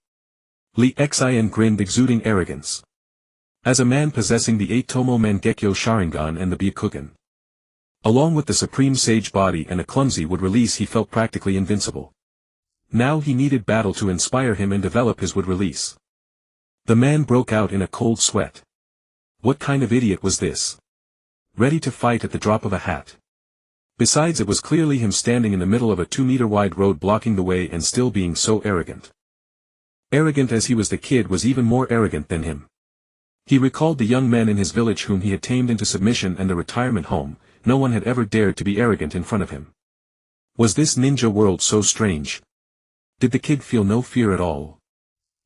Li Xian grinned, exuding arrogance. As a man possessing the three-tomoe Mangekyo Sharingan and the Byakugan, along with the supreme sage body and a clumsy wood release, he felt practically invincible. Now he needed battle to inspire him and develop his wood release. The man broke out in a cold sweat. What kind of idiot was this? Ready to fight at the drop of a hat. Besides, it was clearly him standing in the middle of a 2-meter wide road, blocking the way, and still being so arrogant. Arrogant as he was, the kid was even more arrogant than him. He recalled the young men in his village whom he had tamed into submission and the retirement home. No one had ever dared to be arrogant in front of him. Was this ninja world so strange? Did the kid feel no fear at all?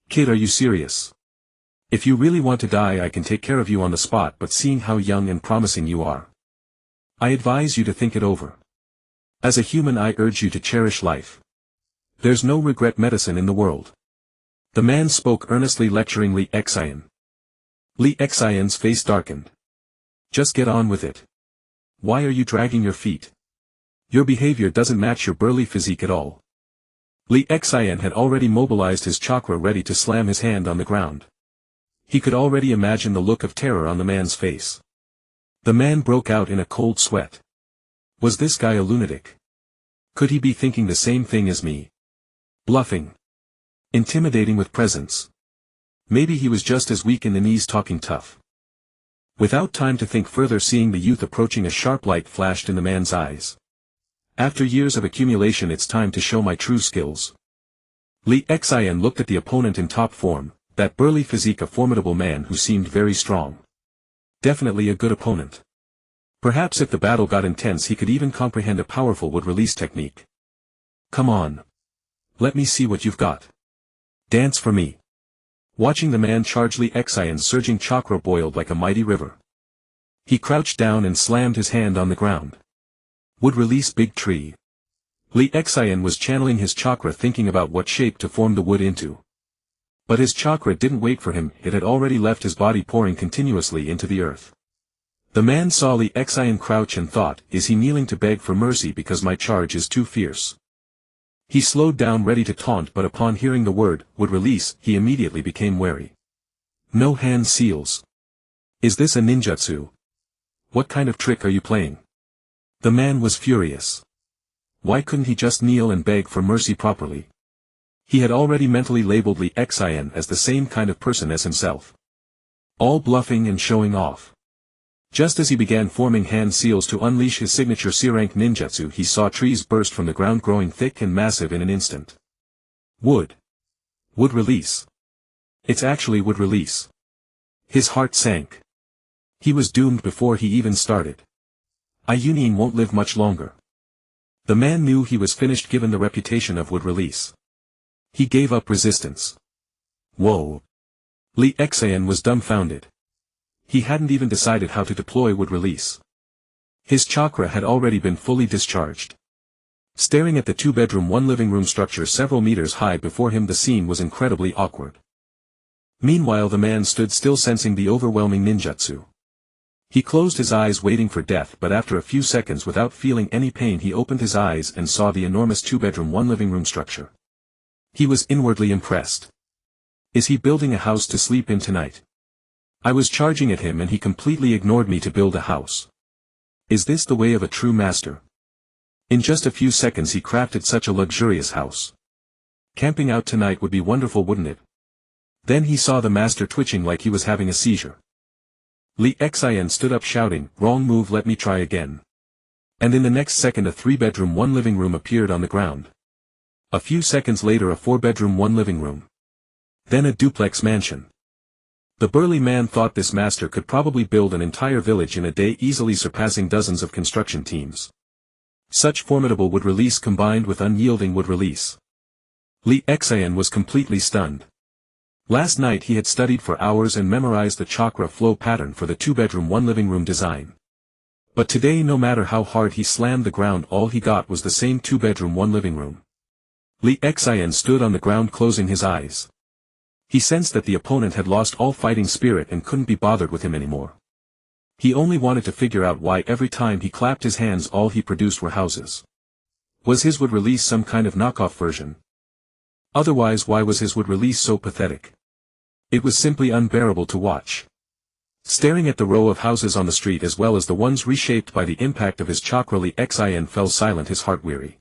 "Kid, are you serious? If you really want to die, I can take care of you on the spot, but seeing how young and promising you are, I advise you to think it over. As a human, I urge you to cherish life. There's no regret medicine in the world." The man spoke earnestly, lecturing Li Xian. Li Xian's face darkened. "Just get on with it. Why are you dragging your feet? Your behavior doesn't match your burly physique at all." Li Xian had already mobilized his chakra, ready to slam his hand on the ground. He could already imagine the look of terror on the man's face. The man broke out in a cold sweat. Was this guy a lunatic? Could he be thinking the same thing as me? Bluffing. Intimidating with presence. Maybe he was just as weak in the knees, talking tough. Without time to think further, seeing the youth approaching, a sharp light flashed in the man's eyes. "After years of accumulation, it's time to show my true skills." Li Xian looked at the opponent in top form, that burly physique, a formidable man who seemed very strong. Definitely a good opponent. Perhaps if the battle got intense, he could even comprehend a powerful wood release technique. "Come on. Let me see what you've got. Dance for me." Watching the man charge, Li Xian's surging chakra boiled like a mighty river. He crouched down and slammed his hand on the ground. Wood release, big tree. Li Xian was channeling his chakra, thinking about what shape to form the wood into. But his chakra didn't wait for him, it had already left his body, pouring continuously into the earth. The man saw Li Xian crouch and thought, "Is he kneeling to beg for mercy because my charge is too fierce?" He slowed down, ready to taunt, but upon hearing the word, would release, he immediately became wary. "No hand seals. Is this a ninjutsu? What kind of trick are you playing?" The man was furious. Why couldn't he just kneel and beg for mercy properly? He had already mentally labeled Li Xian as the same kind of person as himself. All bluffing and showing off. Just as he began forming hand seals to unleash his signature C-rank ninjutsu, he saw trees burst from the ground, growing thick and massive in an instant. Wood. Wood release. It's actually wood release. His heart sank. He was doomed before he even started. Ayunin won't live much longer. The man knew he was finished, given the reputation of wood release. He gave up resistance. Whoa. Li Xian was dumbfounded. He hadn't even decided how to deploy wood release. His chakra had already been fully discharged. Staring at the 2-bedroom 1-living-room structure several meters high before him, the scene was incredibly awkward. Meanwhile, the man stood still, sensing the overwhelming ninjutsu. He closed his eyes, waiting for death, but after a few seconds, without feeling any pain, he opened his eyes and saw the enormous 2-bedroom 1-living-room structure. He was inwardly impressed. Is he building a house to sleep in tonight? I was charging at him and he completely ignored me to build a house. Is this the way of a true master? In just a few seconds he crafted such a luxurious house. Camping out tonight would be wonderful, wouldn't it? Then he saw the master twitching like he was having a seizure. Li Xian stood up shouting, "Wrong move, let me try again." And in the next second a 3-bedroom 1 living room appeared on the ground. A few seconds later a 4-bedroom 1 living room. Then a duplex mansion. The burly man thought this master could probably build an entire village in a day, easily surpassing dozens of construction teams. Such formidable wood release combined with unyielding wood release. Li Xian was completely stunned. Last night he had studied for hours and memorized the chakra flow pattern for the 2-bedroom 1 living room design. But today, no matter how hard he slammed the ground, all he got was the same 2-bedroom 1 living room. Li Xian stood on the ground closing his eyes. He sensed that the opponent had lost all fighting spirit and couldn't be bothered with him anymore. He only wanted to figure out why every time he clapped his hands all he produced were houses. Was his wood release some kind of knockoff version? Otherwise, why was his wood release so pathetic? It was simply unbearable to watch. Staring at the row of houses on the street as well as the ones reshaped by the impact of his chakra, Li Xian fell silent, his heart weary.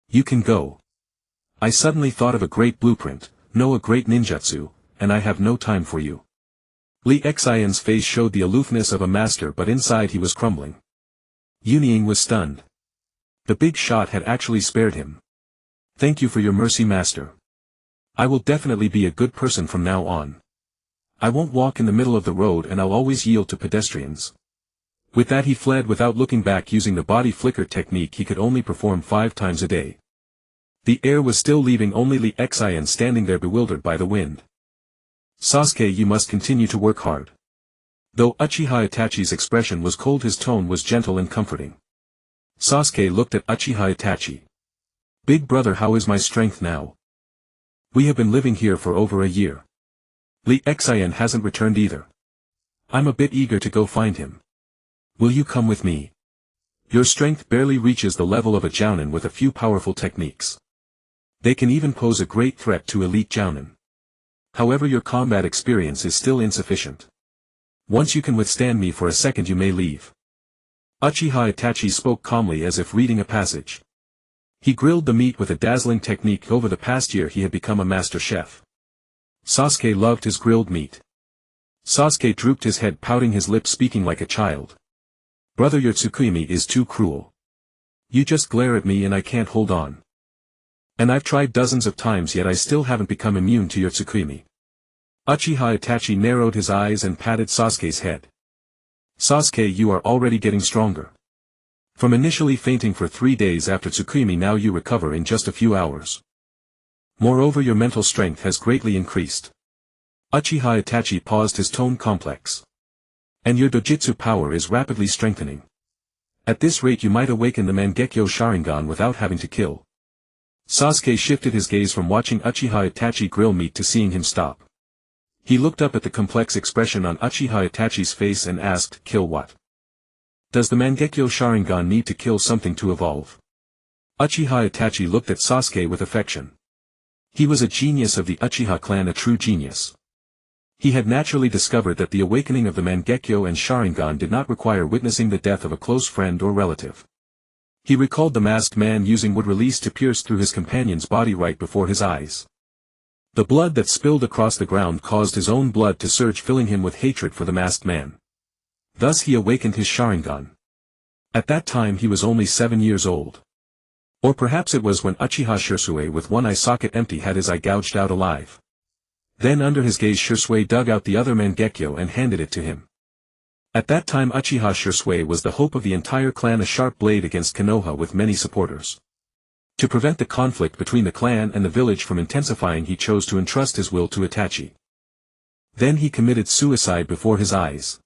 "You can go. I suddenly thought of a great blueprint, a great ninjutsu, and I have no time for you." Li Xian's face showed the aloofness of a master, but inside he was crumbling. Yunying was stunned. The big shot had actually spared him. "Thank you for your mercy, master. I will definitely be a good person from now on. I won't walk in the middle of the road and I'll always yield to pedestrians." With that he fled without looking back, using the body flicker technique he could only perform 5 times a day. The air was still leaving, only Li Xian standing there bewildered by the wind. "Sasuke, you must continue to work hard." Though Uchiha Itachi's expression was cold, his tone was gentle and comforting. Sasuke looked at Uchiha Itachi. "Big brother, how is my strength now? We have been living here for over a year. Li Xian hasn't returned either. I'm a bit eager to go find him. Will you come with me? Your strength barely reaches the level of a jounin with a few powerful techniques. They can even pose a great threat to elite jounin. However, your combat experience is still insufficient. Once you can withstand me for a second, you may leave." Uchiha Itachi spoke calmly as if reading a passage. He grilled the meat with a dazzling technique. Over the past year he had become a master chef. Sasuke loved his grilled meat. Sasuke drooped his head, pouting his lips, speaking like a child. "Brother, your Tsukuyomi is too cruel. You just glare at me and I can't hold on. And I've tried dozens of times, yet I still haven't become immune to your Tsukuyomi." Uchiha Itachi narrowed his eyes and patted Sasuke's head. "Sasuke, you are already getting stronger. From initially fainting for 3 days after Tsukuyomi, now you recover in just a few hours. Moreover, your mental strength has greatly increased." Uchiha Itachi paused, his tone complex. "And your dojutsu power is rapidly strengthening. At this rate you might awaken the Mangekyo Sharingan without having to kill." Sasuke shifted his gaze from watching Uchiha Itachi grill meat to seeing him stop. He looked up at the complex expression on Uchiha Itachi's face and asked, "Kill what? Does the Mangekyo Sharingan need to kill something to evolve?" Uchiha Itachi looked at Sasuke with affection. He was a genius of the Uchiha clan, a true genius. He had naturally discovered that the awakening of the Mangekyo and Sharingan did not require witnessing the death of a close friend or relative. He recalled the masked man using wood release to pierce through his companion's body right before his eyes. The blood that spilled across the ground caused his own blood to surge, filling him with hatred for the masked man. Thus he awakened his Sharingan. At that time he was only 7 years old. Or perhaps it was when Uchiha Shisui, with one eye socket empty, had his eye gouged out alive. Then under his gaze Shisui dug out the other Mangekyo and handed it to him. At that time Uchiha Shisui was the hope of the entire clan, a sharp blade against Konoha with many supporters. To prevent the conflict between the clan and the village from intensifying, he chose to entrust his will to Itachi. Then he committed suicide before his eyes.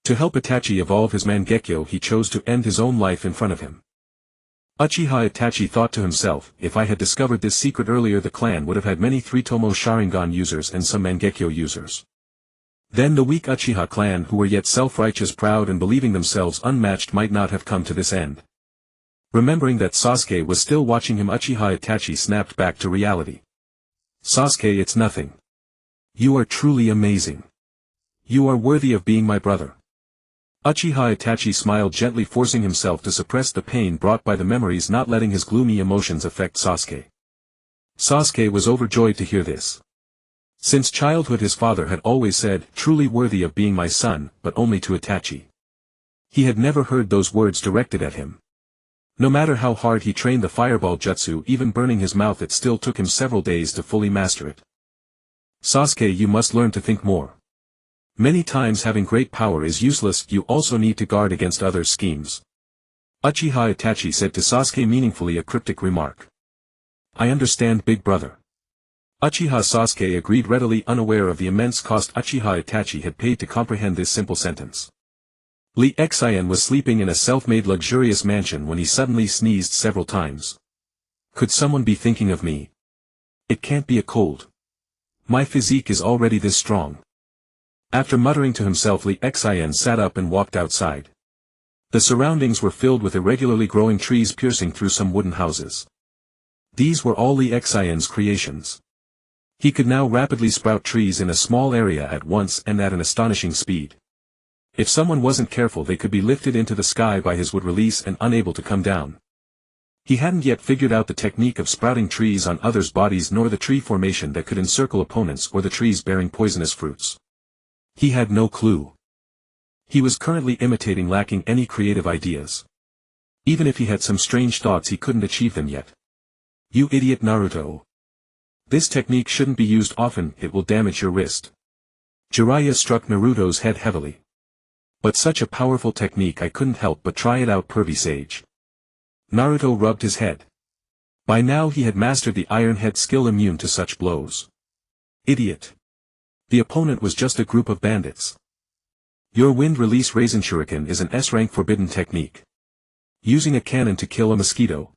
To help Itachi evolve his Mangekyo, he chose to end his own life in front of him. Uchiha Itachi thought to himself, if I had discovered this secret earlier, the clan would have had many three-tomoe Sharingan users and some Mangekyo users. Then the weak Uchiha clan, who were yet self-righteous, proud and believing themselves unmatched, might not have come to this end. Remembering that Sasuke was still watching him, Uchiha Itachi snapped back to reality. "Sasuke, it's nothing. You are truly amazing. You are worthy of being my brother." Uchiha Itachi smiled gently, forcing himself to suppress the pain brought by the memories, not letting his gloomy emotions affect Sasuke. Sasuke was overjoyed to hear this. Since childhood his father had always said, "Truly worthy of being my son," but only to Itachi. He had never heard those words directed at him. No matter how hard he trained the fireball jutsu, even burning his mouth, it still took him several days to fully master it. "Sasuke, you must learn to think more. Many times having great power is useless, you also need to guard against others' schemes." Uchiha Itachi said to Sasuke, meaningfully a cryptic remark. "I understand, big brother." Uchiha Sasuke agreed readily, unaware of the immense cost Uchiha Itachi had paid to comprehend this simple sentence. Lee Xian was sleeping in a self-made luxurious mansion when he suddenly sneezed several times. "Could someone be thinking of me? It can't be a cold. My physique is already this strong." After muttering to himself, Lee Xian sat up and walked outside. The surroundings were filled with irregularly growing trees piercing through some wooden houses. These were all Lee Xian's creations. He could now rapidly sprout trees in a small area at once and at an astonishing speed. If someone wasn't careful, they could be lifted into the sky by his wood release and unable to come down. He hadn't yet figured out the technique of sprouting trees on others' bodies, nor the tree formation that could encircle opponents or the trees bearing poisonous fruits. He had no clue. He was currently imitating, lacking any creative ideas. Even if he had some strange thoughts, he couldn't achieve them yet. "You idiot Naruto. This technique shouldn't be used often, it will damage your wrist." Jiraiya struck Naruto's head heavily. "But such a powerful technique, I couldn't help but try it out, pervy sage." Naruto rubbed his head. By now he had mastered the Iron Head skill, immune to such blows. "Idiot. The opponent was just a group of bandits. Your wind release Raisin Shuriken is an S-rank forbidden technique. Using a cannon to kill a mosquito."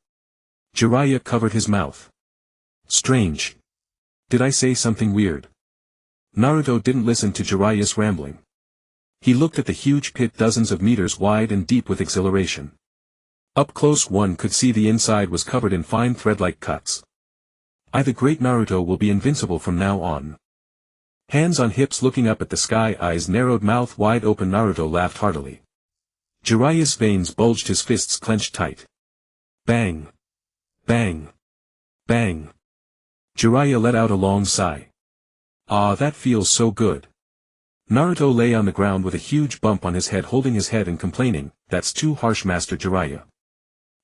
Jiraiya covered his mouth. "Strange. Did I say something weird?" Naruto didn't listen to Jiraiya's rambling. He looked at the huge pit, dozens of meters wide and deep, with exhilaration. Up close one could see the inside was covered in fine thread-like cuts. "The great Naruto will be invincible from now on." Hands on hips, looking up at the sky, eyes narrowed, mouth wide open, Naruto laughed heartily. Jiraiya's veins bulged, his fists clenched tight. Bang! Bang! Bang! Jiraiya let out a long sigh. "Ah, that feels so good." Naruto lay on the ground with a huge bump on his head, holding his head and complaining, "That's too harsh, Master Jiraiya.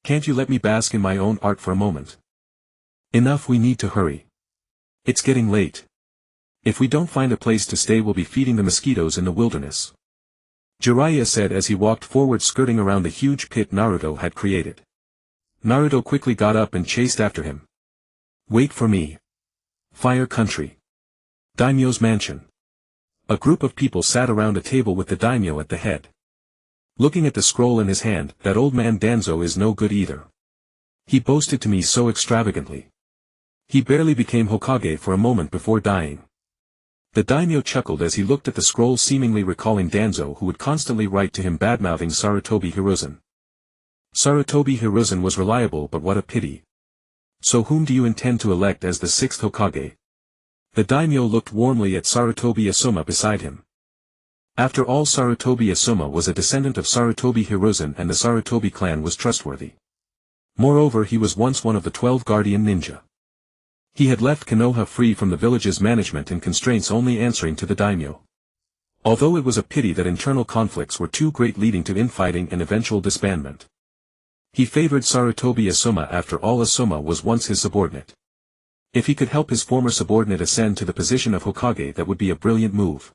Can't you let me bask in my own art for a moment?" "Enough, we need to hurry. It's getting late. If we don't find a place to stay, we'll be feeding the mosquitoes in the wilderness," Jiraiya said as he walked forward, skirting around the huge pit Naruto had created. Naruto quickly got up and chased after him. "Wait for me. Fire Country. Daimyo's mansion." A group of people sat around a table with the daimyo at the head. Looking at the scroll in his hand, "That old man Danzo is no good either. He boasted to me so extravagantly. He barely became Hokage for a moment before dying." The daimyo chuckled as he looked at the scroll, seemingly recalling Danzo, who would constantly write to him badmouthing Sarutobi Hiruzen. Sarutobi Hiruzen was reliable, but what a pity. "So whom do you intend to elect as the 6th Hokage?" The daimyo looked warmly at Sarutobi Asuma beside him. After all, Sarutobi Asuma was a descendant of Sarutobi Hiruzen, and the Sarutobi clan was trustworthy. Moreover, he was once one of the 12 guardian ninja. He had left Konoha free from the village's management and constraints, only answering to the daimyo. Although it was a pity that internal conflicts were too great, leading to infighting and eventual disbandment. He favored Sarutobi Asuma. After all, Asuma was once his subordinate. If he could help his former subordinate ascend to the position of Hokage, that would be a brilliant move.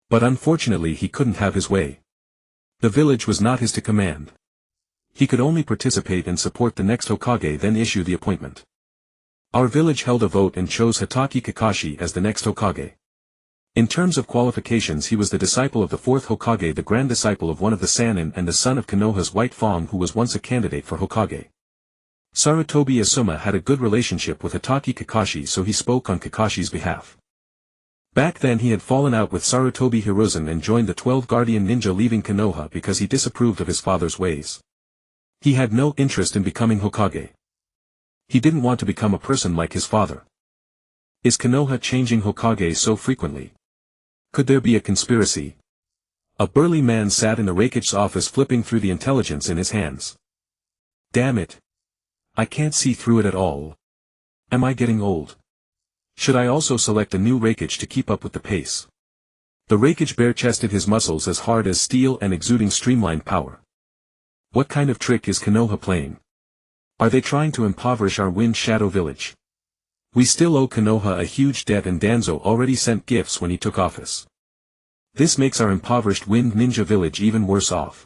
But unfortunately he couldn't have his way. The village was not his to command. He could only participate and support the next Hokage, then issue the appointment. Our village held a vote and chose Hatake Kakashi as the next Hokage. In terms of qualifications, he was the disciple of the 4th Hokage, the grand disciple of one of the Sannin, and the son of Konoha's White Fang, who was once a candidate for Hokage. Sarutobi Asuma had a good relationship with Hatake Kakashi, so he spoke on Kakashi's behalf. Back then he had fallen out with Sarutobi Hiruzen and joined the 12 guardian ninja, leaving Konoha because he disapproved of his father's ways. He had no interest in becoming Hokage. He didn't want to become a person like his father. Is Konoha changing Hokage so frequently? Could there be a conspiracy? A burly man sat in the Rakich's office, flipping through the intelligence in his hands. "Damn it. I can't see through it at all. Am I getting old? Should I also select a new rakeage to keep up with the pace? The rakeage bare-chested his muscles as hard as steel and exuding streamlined power. What kind of trick is Konoha playing? Are they trying to impoverish our Wind Shadow village? We still owe Konoha a huge debt, and Danzo already sent gifts when he took office. This makes our impoverished Wind Ninja village even worse off.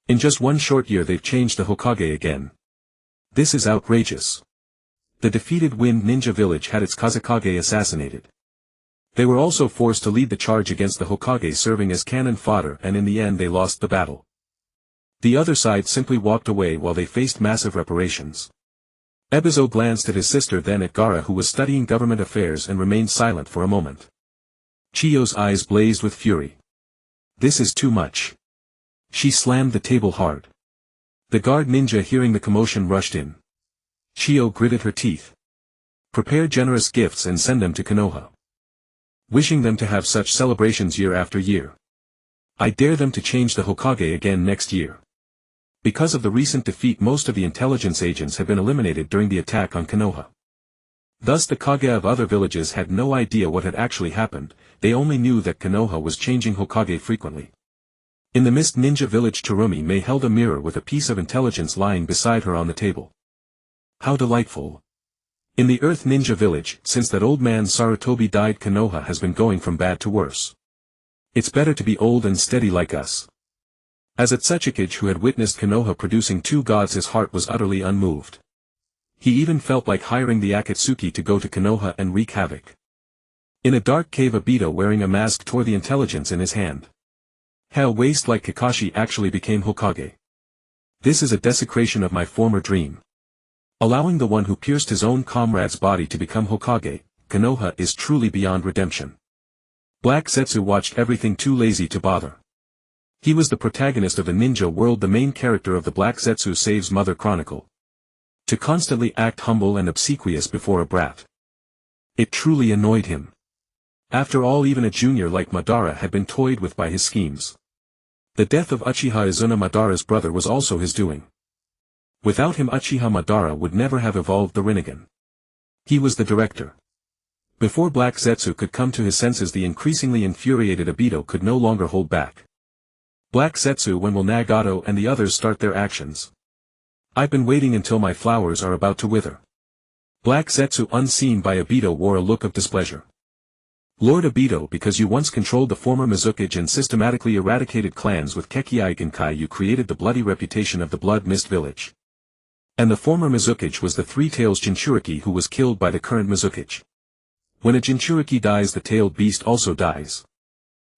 In just one short year they've changed the Hokage again. This is outrageous. The defeated Wind Ninja village had its Kazekage assassinated. They were also forced to lead the charge against the Hokage, serving as cannon fodder, and in the end they lost the battle. The other side simply walked away while they faced massive reparations. Ebizo glanced at his sister, then at Gaara, who was studying government affairs, and remained silent for a moment. Chiyo's eyes blazed with fury. This is too much. She slammed the table hard. The guard ninja, hearing the commotion, rushed in. Chiyo gritted her teeth. Prepare generous gifts and send them to Konoha. Wishing them to have such celebrations year after year. I dare them to change the Hokage again next year. Because of the recent defeat, most of the intelligence agents have been eliminated during the attack on Konoha. Thus the Kage of other villages had no idea what had actually happened, they only knew that Konoha was changing Hokage frequently. In the Mist Ninja village, Terumi May held a mirror with a piece of intelligence lying beside her on the table. How delightful. In the Earth Ninja village, since that old man Sarutobi died, Konoha has been going from bad to worse. It's better to be old and steady like us. As Atsuchikage, who had witnessed Konoha producing two gods, his heart was utterly unmoved. He even felt like hiring the Akatsuki to go to Konoha and wreak havoc. In a dark cave, Obito wearing a mask tore the intelligence in his hand. Hell, waste like Kakashi actually became Hokage. This is a desecration of my former dream. Allowing the one who pierced his own comrade's body to become Hokage, Konoha is truly beyond redemption. Black Zetsu watched everything, too lazy to bother. He was the protagonist of the ninja world, the main character of the Black Zetsu Saves Mother Chronicle. To constantly act humble and obsequious before a brat. It truly annoyed him. After all, even a junior like Madara had been toyed with by his schemes. The death of Uchiha Izuna, Madara's brother, was also his doing. Without him, Uchiha Madara would never have evolved the Rinnegan. He was the director. Before Black Zetsu could come to his senses, the increasingly infuriated Obito could no longer hold back. Black Zetsu, when will Nagato and the others start their actions? I've been waiting until my flowers are about to wither. Black Zetsu, unseen by Obito, wore a look of displeasure. Lord Obito, because you once controlled the former Mizukage and systematically eradicated clans with Kekkei Genkai, you created the bloody reputation of the Blood Mist Village. And the former Mizukage was the Three-Tails Jinchuriki, who was killed by the current Mizukage. When a Jinchuriki dies, the tailed beast also dies.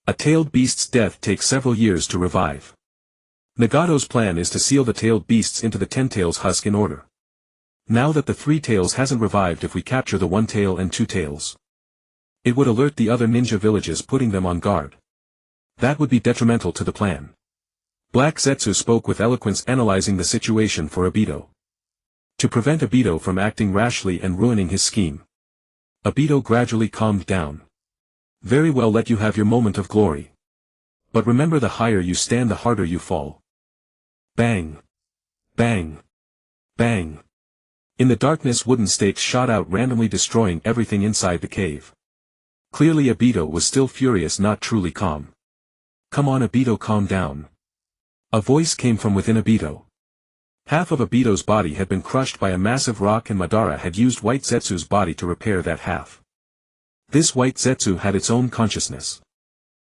A tailed beast's death takes several years to revive. Nagato's plan is to seal the tailed beasts into the Ten-Tails husk in order. Now that the Three-Tails hasn't revived, if we capture the One-Tail and Two-Tails, it would alert the other ninja villages, putting them on guard. That would be detrimental to the plan. Black Zetsu spoke with eloquence, analyzing the situation for Obito. To prevent Obito from acting rashly and ruining his scheme. Obito gradually calmed down. Very well, let you have your moment of glory. But remember, the higher you stand, the harder you fall. Bang! Bang! Bang! In the darkness, wooden stakes shot out, randomly destroying everything inside the cave. Clearly Obito was still furious, not truly calm. Come on Obito, calm down. A voice came from within Obito. Half of Obito's body had been crushed by a massive rock, and Madara had used White Zetsu's body to repair that half. This White Zetsu had its own consciousness.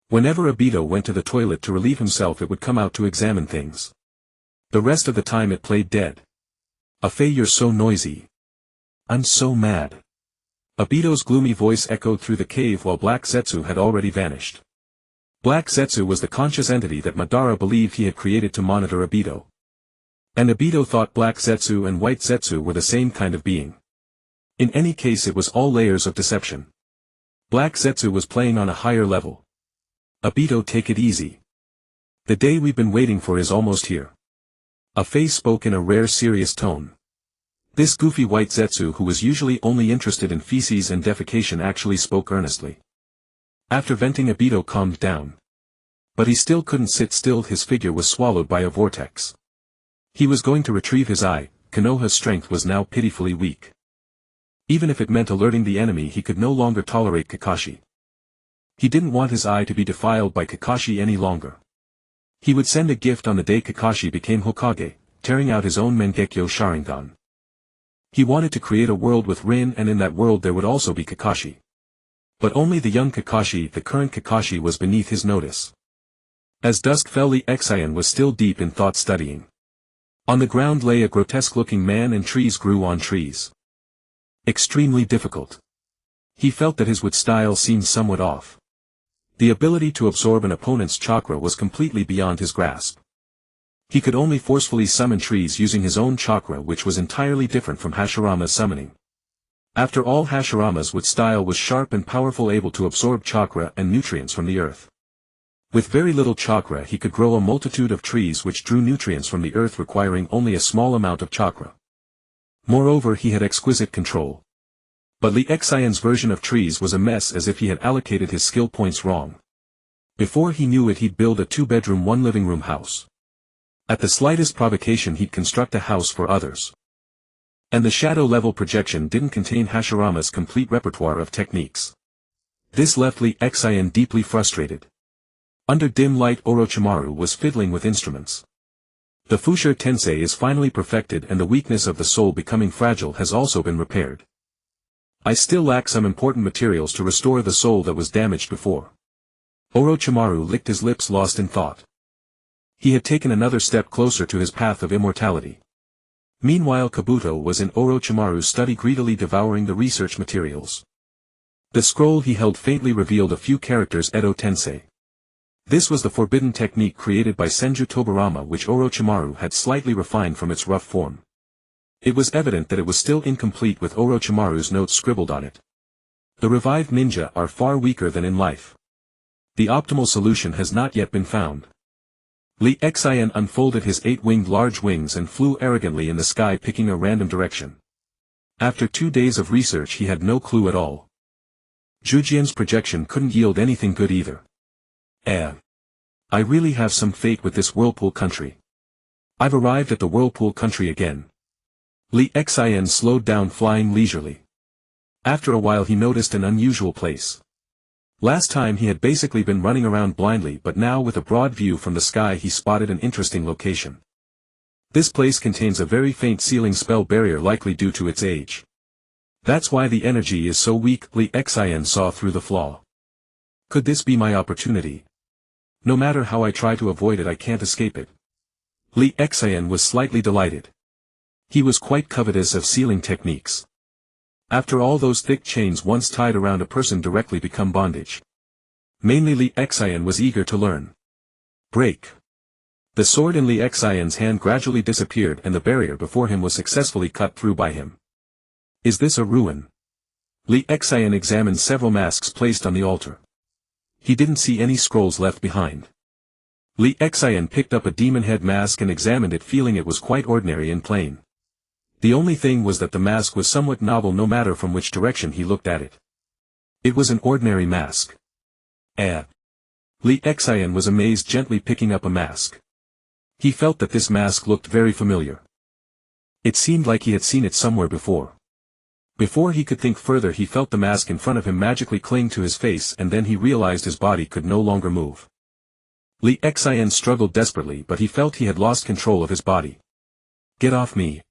Whenever Obito went to the toilet to relieve himself, it would come out to examine things. The rest of the time it played dead. Afei, you're so noisy. I'm so mad. Obito's gloomy voice echoed through the cave while Black Zetsu had already vanished. Black Zetsu was the conscious entity that Madara believed he had created to monitor Obito. And Obito thought Black Zetsu and White Zetsu were the same kind of being. In any case, it was all layers of deception. Black Zetsu was playing on a higher level. Obito, take it easy. The day we've been waiting for is almost here. Afei spoke in a rare serious tone. This goofy White Zetsu, who was usually only interested in feces and defecation, actually spoke earnestly. After venting, Obito calmed down. But he still couldn't sit still, his figure was swallowed by a vortex. He was going to retrieve his eye. Konoha's strength was now pitifully weak. Even if it meant alerting the enemy, he could no longer tolerate Kakashi. He didn't want his eye to be defiled by Kakashi any longer. He would send a gift on the day Kakashi became Hokage, tearing out his own Mangekyō Sharingan. He wanted to create a world with Rin, and in that world there would also be Kakashi. But only the young Kakashi, the current Kakashi, was beneath his notice. As dusk fell, Lee Xian was still deep in thought studying. On the ground lay a grotesque-looking man, and trees grew on trees. Extremely difficult. He felt that his wood style seemed somewhat off. The ability to absorb an opponent's chakra was completely beyond his grasp. He could only forcefully summon trees using his own chakra, which was entirely different from Hashirama's summoning. After all, Hashirama's wood style was sharp and powerful, able to absorb chakra and nutrients from the earth. With very little chakra he could grow a multitude of trees which drew nutrients from the earth, requiring only a small amount of chakra. Moreover, he had exquisite control. But Lee Xian's version of trees was a mess, as if he had allocated his skill points wrong. Before he knew it, he'd build a 2-bedroom 1-living-room house. At the slightest provocation he'd construct a house for others. And the shadow level projection didn't contain Hashirama's complete repertoire of techniques. This left Lee Xian deeply frustrated. Under dim light, Orochimaru was fiddling with instruments. The Fushire Tensei is finally perfected, and the weakness of the soul becoming fragile has also been repaired. I still lack some important materials to restore the soul that was damaged before. Orochimaru licked his lips, lost in thought. He had taken another step closer to his path of immortality. Meanwhile, Kabuto was in Orochimaru's study, greedily devouring the research materials. The scroll he held faintly revealed a few characters: Edo Tensei. This was the forbidden technique created by Senju Tobarama, which Orochimaru had slightly refined from its rough form. It was evident that it was still incomplete, with Orochimaru's notes scribbled on it. The revived ninja are far weaker than in life. The optimal solution has not yet been found. Lee Xian unfolded his 8-winged large wings and flew arrogantly in the sky, picking a random direction. After 2 days of research he had no clue at all. Jujian's projection couldn't yield anything good either. I really have some fate with this whirlpool country. I've arrived at the whirlpool country again. Lee Xian slowed down, flying leisurely. After a while he noticed an unusual place. Last time he had basically been running around blindly, but now with a broad view from the sky he spotted an interesting location. This place contains a very faint sealing spell barrier, likely due to its age. That's why the energy is so weak. Lee Xian saw through the flaw. Could this be my opportunity? No matter how I try to avoid it, I can't escape it. Lee Xian was slightly delighted. He was quite covetous of sealing techniques. After all, those thick chains once tied around a person directly become bondage. Mainly Lee Xian was eager to learn. Break. The sword in Lee Xian's hand gradually disappeared, and the barrier before him was successfully cut through by him. Is this a ruin? Lee Xian examined several masks placed on the altar. He didn't see any scrolls left behind. Lee Xian picked up a demon head mask and examined it, feeling it was quite ordinary and plain. The only thing was that the mask was somewhat novel, no matter from which direction he looked at it. It was an ordinary mask. Lee Xian was amazed, gently picking up a mask. He felt that this mask looked very familiar. It seemed like he had seen it somewhere before. Before he could think further, he felt the mask in front of him magically cling to his face, and then he realized his body could no longer move. Lee Xian struggled desperately, but he felt he had lost control of his body. Get off me!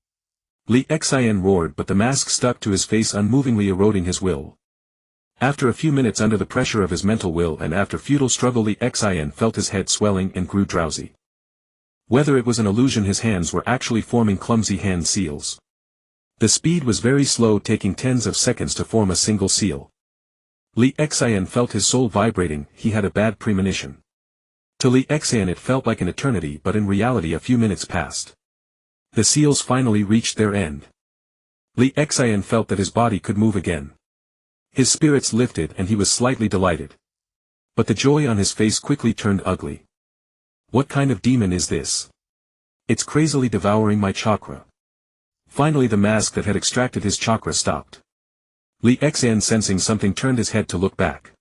Lee Xian roared, but the mask stuck to his face, unmovingly eroding his will. After a few minutes under the pressure of his mental will and after futile struggle, Lee Xian felt his head swelling and grew drowsy. Whether it was an illusion, his hands were actually forming clumsy hand seals. The speed was very slow, taking tens of seconds to form a single seal. Lee Xian felt his soul vibrating. He had a bad premonition. To Lee Xian it felt like an eternity, but in reality a few minutes passed. The seals finally reached their end. Lee Xian felt that his body could move again. His spirits lifted and he was slightly delighted. But the joy on his face quickly turned ugly. What kind of demon is this? It's crazily devouring my chakra. Finally the mask that had extracted his chakra stopped. Lee Xian, sensing something, turned his head to look back.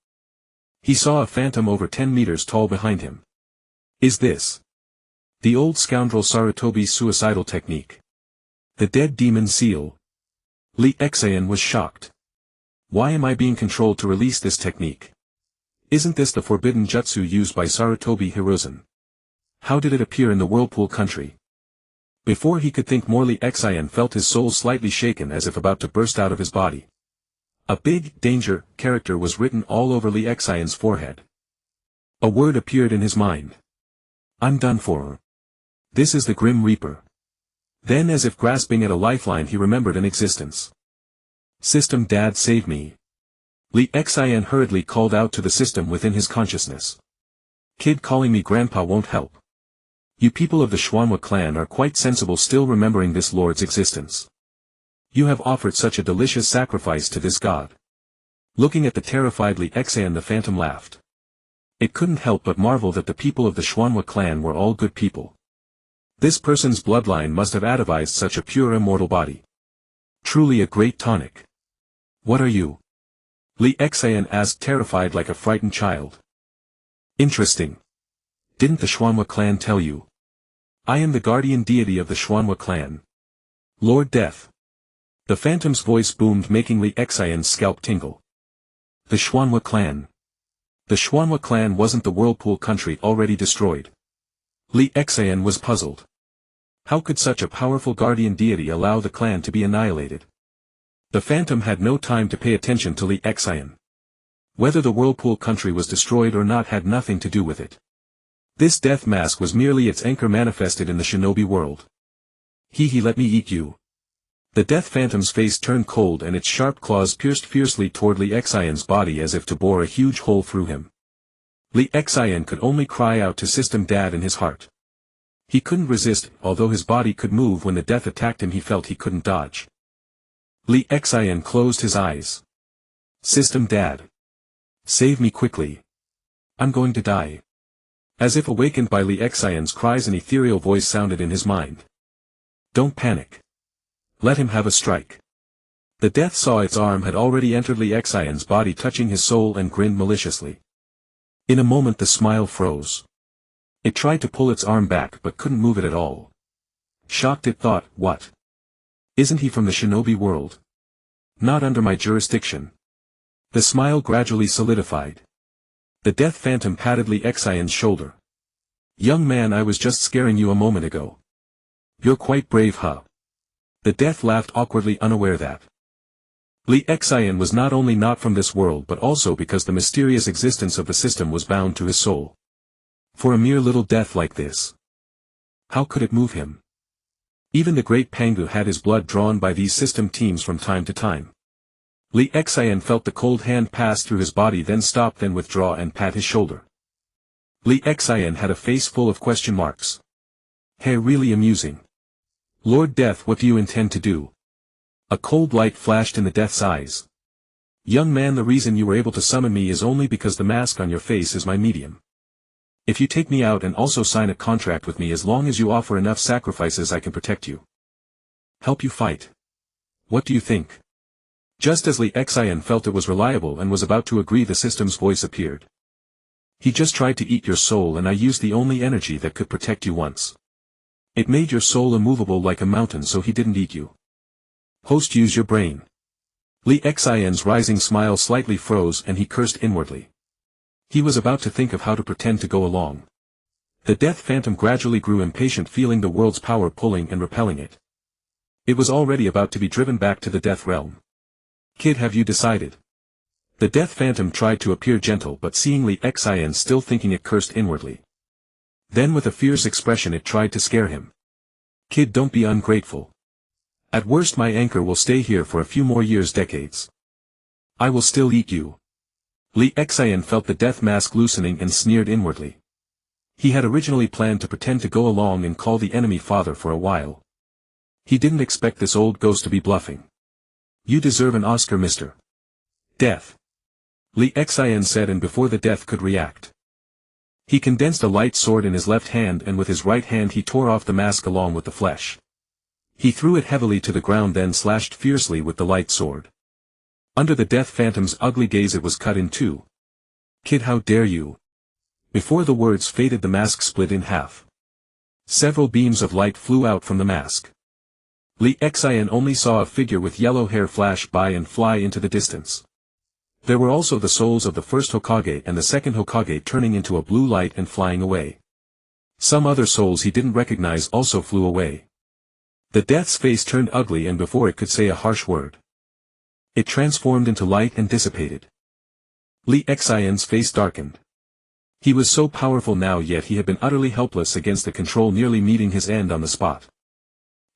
He saw a phantom over 10 meters tall behind him. Is this the old scoundrel Sarutobi's suicidal technique? The dead demon seal? Li Xian was shocked. Why am I being controlled to release this technique? Isn't this the forbidden jutsu used by Sarutobi Hiruzen? How did it appear in the Whirlpool country? Before he could think more, Li Xian felt his soul slightly shaken as if about to burst out of his body. A big, danger, character was written all over Li Xian's forehead. A word appeared in his mind. I'm done for. This is the Grim Reaper. Then, as if grasping at a lifeline, he remembered an existence. System Dad, save me. Li Xian hurriedly called out to the system within his consciousness. Kid, calling me grandpa won't help. You people of the Xuanhua clan are quite sensible, still remembering this lord's existence. You have offered such a delicious sacrifice to this god. Looking at the terrified Li Xian, the phantom laughed. It couldn't help but marvel that the people of the Xuanhua clan were all good people. This person's bloodline must have atavized such a pure immortal body. Truly a great tonic. What are you? Li Xian asked, terrified like a frightened child. Interesting. Didn't the Xuanhua clan tell you? I am the guardian deity of the Xuanhua clan. Lord Death. The phantom's voice boomed, making Li Xian's scalp tingle. The Xuanhua clan. The Xuanhua clan wasn't the Whirlpool country already destroyed? Li Xian was puzzled. How could such a powerful guardian deity allow the clan to be annihilated? The phantom had no time to pay attention to Li Xian. Whether the Whirlpool country was destroyed or not had nothing to do with it. This death mask was merely its anchor manifested in the shinobi world. He let me eat you. The death phantom's face turned cold and its sharp claws pierced fiercely toward Li Xian's body as if to bore a huge hole through him. Li Xian could only cry out to System Dad in his heart. He couldn't resist, although his body could move. When the death attacked him, he felt he couldn't dodge. Li Xian closed his eyes. System Dad. Save me quickly. I'm going to die. As if awakened by Li Xian's cries, an ethereal voice sounded in his mind. Don't panic. Let him have a strike. The death saw its arm had already entered Li Xian's body, touching his soul, and grinned maliciously. In a moment the smile froze. It tried to pull its arm back but couldn't move it at all. Shocked, it thought, what? Isn't he from the shinobi world? Not under my jurisdiction. The smile gradually solidified. The death phantom patted Li Xian's shoulder. Young man, I was just scaring you a moment ago. You're quite brave, huh? The death laughed awkwardly, unaware that Li Xian was not only not from this world but also because the mysterious existence of the system was bound to his soul. For a mere little death like this, how could it move him? Even the great Pangu had his blood drawn by these system teams from time to time. Li Xian felt the cold hand pass through his body, then stop, then withdraw and pat his shoulder. Li Xian had a face full of question marks. Hey, really amusing. Lord Death, what do you intend to do? A cold light flashed in the death's eyes. Young man, the reason you were able to summon me is only because the mask on your face is my medium. If you take me out and also sign a contract with me, as long as you offer enough sacrifices, I can protect you. Help you fight. What do you think? Just as Li Xian felt it was reliable and was about to agree, the system's voice appeared. He just tried to eat your soul, and I used the only energy that could protect you once. It made your soul immovable like a mountain, so he didn't eat you. Host, use your brain. Li Xian's rising smile slightly froze and he cursed inwardly. He was about to think of how to pretend to go along. The death phantom gradually grew impatient, feeling the world's power pulling and repelling it. It was already about to be driven back to the death realm. Kid, have you decided? The death phantom tried to appear gentle, but seeing Li Xian still thinking, it cursed inwardly. Then with a fierce expression it tried to scare him. Kid, don't be ungrateful. At worst my anchor will stay here for a few more years, decades. I will still eat you. Li Xian felt the death mask loosening and sneered inwardly. He had originally planned to pretend to go along and call the enemy father for a while. He didn't expect this old ghost to be bluffing. You deserve an Oscar, Mr. Death. Li Xian said, and before the death could react, he condensed a light sword in his left hand, and with his right hand he tore off the mask along with the flesh. He threw it heavily to the ground, then slashed fiercely with the light sword. Under the death phantom's ugly gaze it was cut in two. Kid, how dare you? Before the words faded, the mask split in half. Several beams of light flew out from the mask. Li Xian only saw a figure with yellow hair flash by and fly into the distance. There were also the souls of the first Hokage and the second Hokage turning into a blue light and flying away. Some other souls he didn't recognize also flew away. The death's face turned ugly, and before it could say a harsh word, it transformed into light and dissipated. Li Xian's face darkened. He was so powerful now, yet he had been utterly helpless against the control, nearly meeting his end on the spot.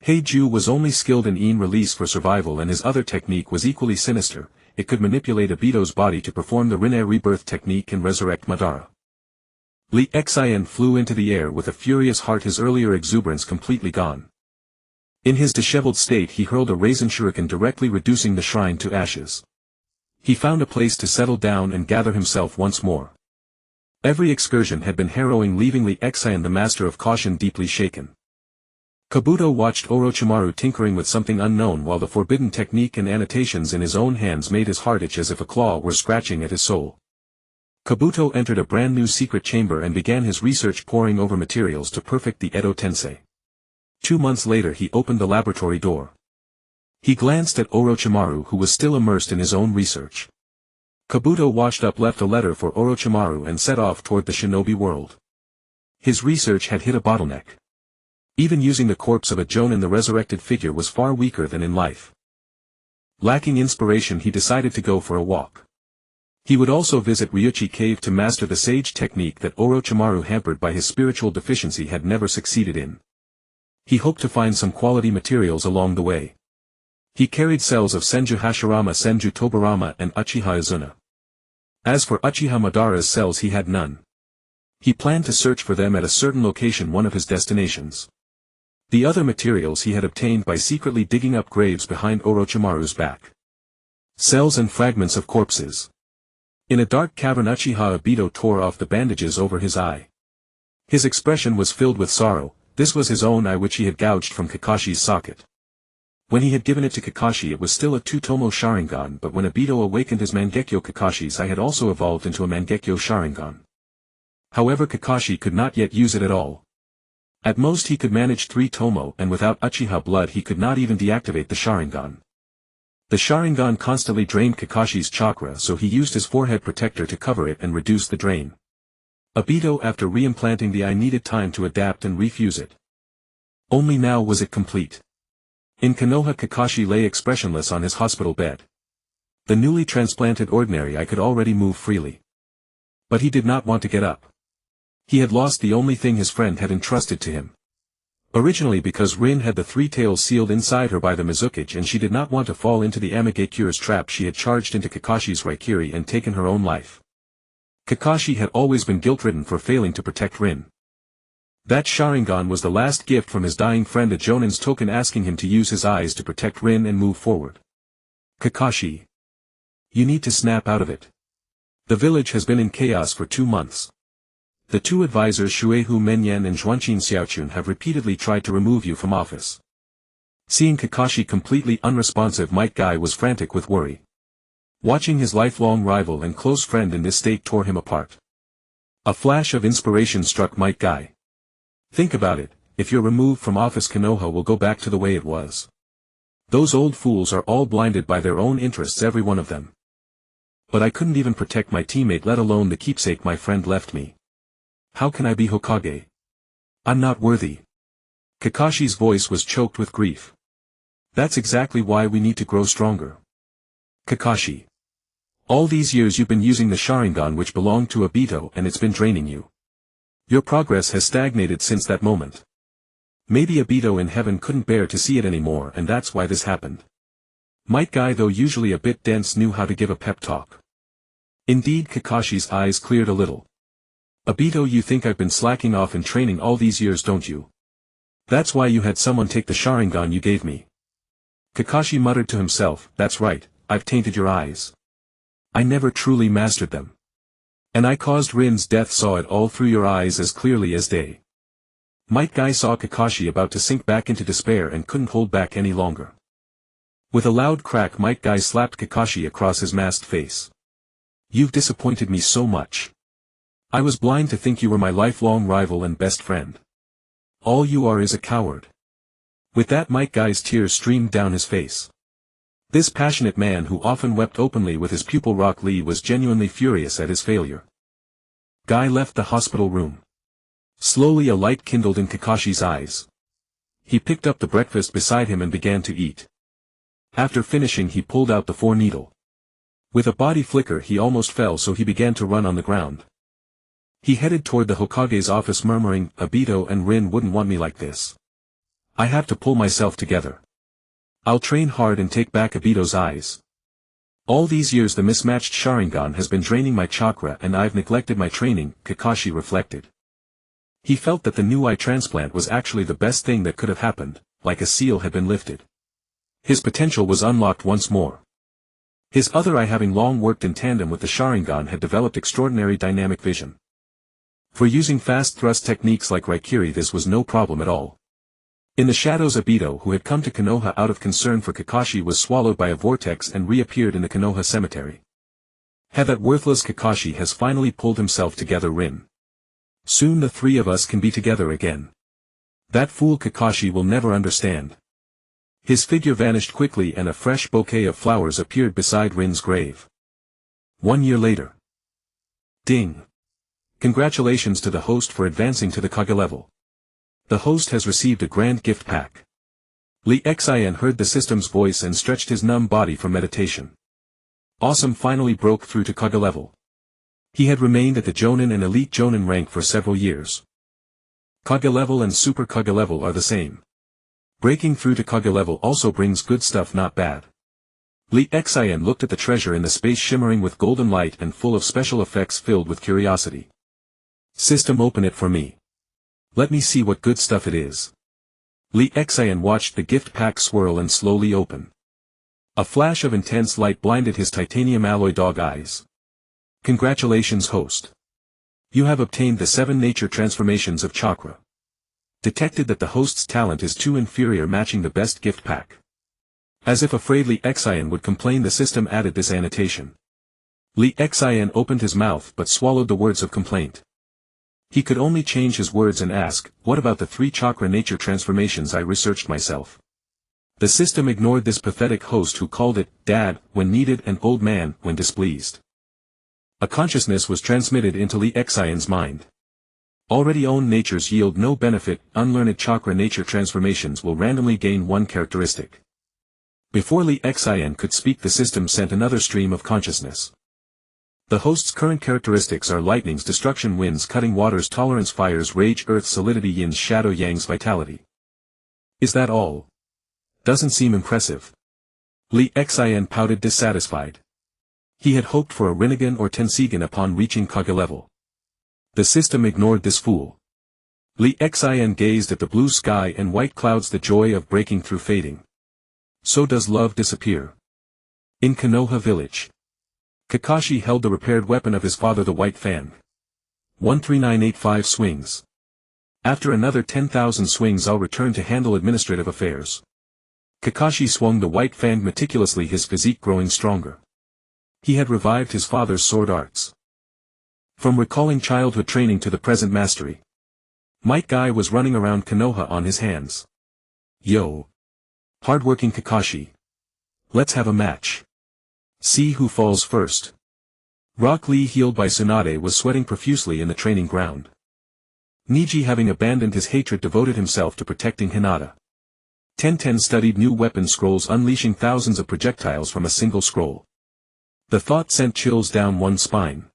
Heiju was only skilled in yin release for survival, and his other technique was equally sinister. It could manipulate Obito's body to perform the Rinne rebirth technique and resurrect Madara. Li Xian flew into the air with a furious heart, his earlier exuberance completely gone. In his disheveled state he hurled a raisin shuriken, directly reducing the shrine to ashes. He found a place to settle down and gather himself once more. Every excursion had been harrowing, leaving Li Xian, the master of caution, deeply shaken. Kabuto watched Orochimaru tinkering with something unknown, while the forbidden technique and annotations in his own hands made his heart itch as if a claw were scratching at his soul. Kabuto entered a brand new secret chamber and began his research, poring over materials to perfect the Edo Tensei. 2 months later he opened the laboratory door. He glanced at Orochimaru, who was still immersed in his own research. Kabuto washed up, left a letter for Orochimaru, and set off toward the shinobi world. His research had hit a bottleneck. Even using the corpse of a Jonin, the resurrected figure was far weaker than in life. Lacking inspiration, he decided to go for a walk. He would also visit Ryuchi Cave to master the sage technique that Orochimaru, hampered by his spiritual deficiency, had never succeeded in. He hoped to find some quality materials along the way. He carried cells of Senju Hashirama, Senju Tobarama, and Uchiha Izuna. As for Uchiha Madara's cells, he had none. He planned to search for them at a certain location, one of his destinations. The other materials he had obtained by secretly digging up graves behind Orochimaru's back. Cells and fragments of corpses. In a dark cavern, Uchiha Obito tore off the bandages over his eye. His expression was filled with sorrow. This was his own eye, which he had gouged from Kakashi's socket. When he had given it to Kakashi, it was still a three-tomoe Sharingan, but when Obito awakened his Mangekyo, Kakashi's eye had also evolved into a Mangekyo Sharingan. However, Kakashi could not yet use it at all. At most he could manage three-tomoe, and without Uchiha blood he could not even deactivate the Sharingan. The Sharingan constantly drained Kakashi's chakra, so he used his forehead protector to cover it and reduce the drain. Obito, after reimplanting the eye, needed time to adapt and refuse it. Only now was it complete. In Konoha, Kakashi lay expressionless on his hospital bed. The newly transplanted ordinary eye could already move freely. But he did not want to get up. He had lost the only thing his friend had entrusted to him. Originally because Rin had the three tails sealed inside her by the Mizukage, and she did not want to fall into the Amegekure's trap, she had charged into Kakashi's Raikiri and taken her own life. Kakashi had always been guilt-ridden for failing to protect Rin. That Sharingan was the last gift from his dying friend, a Jonin's token asking him to use his eyes to protect Rin and move forward. Kakashi, you need to snap out of it. The village has been in chaos for 2 months. The 2 advisors Shuehu Menyan and Zhuanqin Xiaochun have repeatedly tried to remove you from office. Seeing Kakashi completely unresponsive, Might Guy was frantic with worry. Watching his lifelong rival and close friend in this state tore him apart. A flash of inspiration struck Might Guy. Think about it, if you're removed from office, Konoha will go back to the way it was. Those old fools are all blinded by their own interests, every one of them. But I couldn't even protect my teammate, let alone the keepsake my friend left me. How can I be Hokage? I'm not worthy. Kakashi's voice was choked with grief. That's exactly why we need to grow stronger. Kakashi. All these years you've been using the Sharingan which belonged to Obito, and it's been draining you. Your progress has stagnated since that moment. Maybe Obito in heaven couldn't bear to see it anymore, and that's why this happened. Might Guy, though usually a bit dense, knew how to give a pep talk. Indeed, Kakashi's eyes cleared a little. Obito, you think I've been slacking off in training all these years, don't you? That's why you had someone take the Sharingan you gave me. Kakashi muttered to himself, that's right, I've tainted your eyes. I never truly mastered them. And I caused Rin's death, saw it all through your eyes as clearly as day. Might Guy saw Kakashi about to sink back into despair and couldn't hold back any longer. With a loud crack, Might Guy slapped Kakashi across his masked face. You've disappointed me so much. I was blind to think you were my lifelong rival and best friend. All you are is a coward. With that Mike Guy's tears streamed down his face. This passionate man who often wept openly with his pupil Rock Lee was genuinely furious at his failure. Guy left the hospital room. Slowly a light kindled in Kakashi's eyes. He picked up the breakfast beside him and began to eat. After finishing he pulled out the 4-needle. With a body flicker he almost fell, so he began to run on the ground. He headed toward the Hokage's office murmuring, "Obito and Rin wouldn't want me like this. I have to pull myself together. I'll train hard and take back Obito's eyes. All these years the mismatched Sharingan has been draining my chakra and I've neglected my training," Kakashi reflected. He felt that the new eye transplant was actually the best thing that could have happened, like a seal had been lifted. His potential was unlocked once more. His other eye, having long worked in tandem with the Sharingan, had developed extraordinary dynamic vision. For using fast thrust techniques like Raikiri this was no problem at all. In the shadows Obito, who had come to Konoha out of concern for Kakashi, was swallowed by a vortex and reappeared in the Konoha cemetery. "Have that worthless Kakashi has finally pulled himself together, Rin. Soon the three of us can be together again. That fool Kakashi will never understand." His figure vanished quickly and a fresh bouquet of flowers appeared beside Rin's grave. 1 year later. Ding! Congratulations to the host for advancing to the Kage level. The host has received a grand gift pack. Lee Xian heard the system's voice and stretched his numb body for meditation. Awesome finally broke through to Kage level. He had remained at the Jonin and Elite Jonin rank for several years. Kage level and Super Kage level are the same. Breaking through to Kage level also brings good stuff, not bad. Lee Xian looked at the treasure in the space shimmering with golden light and full of special effects, filled with curiosity. "System, open it for me. Let me see what good stuff it is." Lee Xian watched the gift pack swirl and slowly open. A flash of intense light blinded his titanium alloy dog eyes. "Congratulations, host. You have obtained the 7 nature transformations of chakra." Detected that the host's talent is too inferior, matching the best gift pack. As if afraid Lee Xian would complain, the system added this annotation. Lee Xian opened his mouth but swallowed the words of complaint. He could only change his words and ask, "What about the 3 chakra nature transformations I researched myself?" The system ignored this pathetic host, who called it "dad" when needed and "old man" when displeased. A consciousness was transmitted into Lee Xian's mind. Already owned natures yield no benefit. Unlearned chakra nature transformations will randomly gain 1 characteristic. Before Lee Xian could speak, the system sent another stream of consciousness. The host's current characteristics are lightning's destruction, winds cutting, water's tolerance, fire's rage, earth's solidity, yin's shadow, yang's vitality. Is that all? Doesn't seem impressive. Lee Xian pouted, dissatisfied. He had hoped for a Rinnegan or Tensigan upon reaching Kage level. The system ignored this fool. Lee Xian gazed at the blue sky and white clouds, the joy of breaking through fading. So does love disappear. In Konoha village. Kakashi held the repaired weapon of his father, the White Fang. 13985 swings. After another 10,000 swings I'll return to handle administrative affairs. Kakashi swung the White Fang meticulously, his physique growing stronger. He had revived his father's sword arts. From recalling childhood training to the present mastery. Might Guy was running around Konoha on his hands. "Yo! Hardworking Kakashi. Let's have a match. See who falls first." Rock Lee, healed by Tsunade, was sweating profusely in the training ground. Niji, having abandoned his hatred, devoted himself to protecting Hinata. Tenten studied new weapon scrolls, unleashing thousands of projectiles from a single scroll. The thought sent chills down one's spine.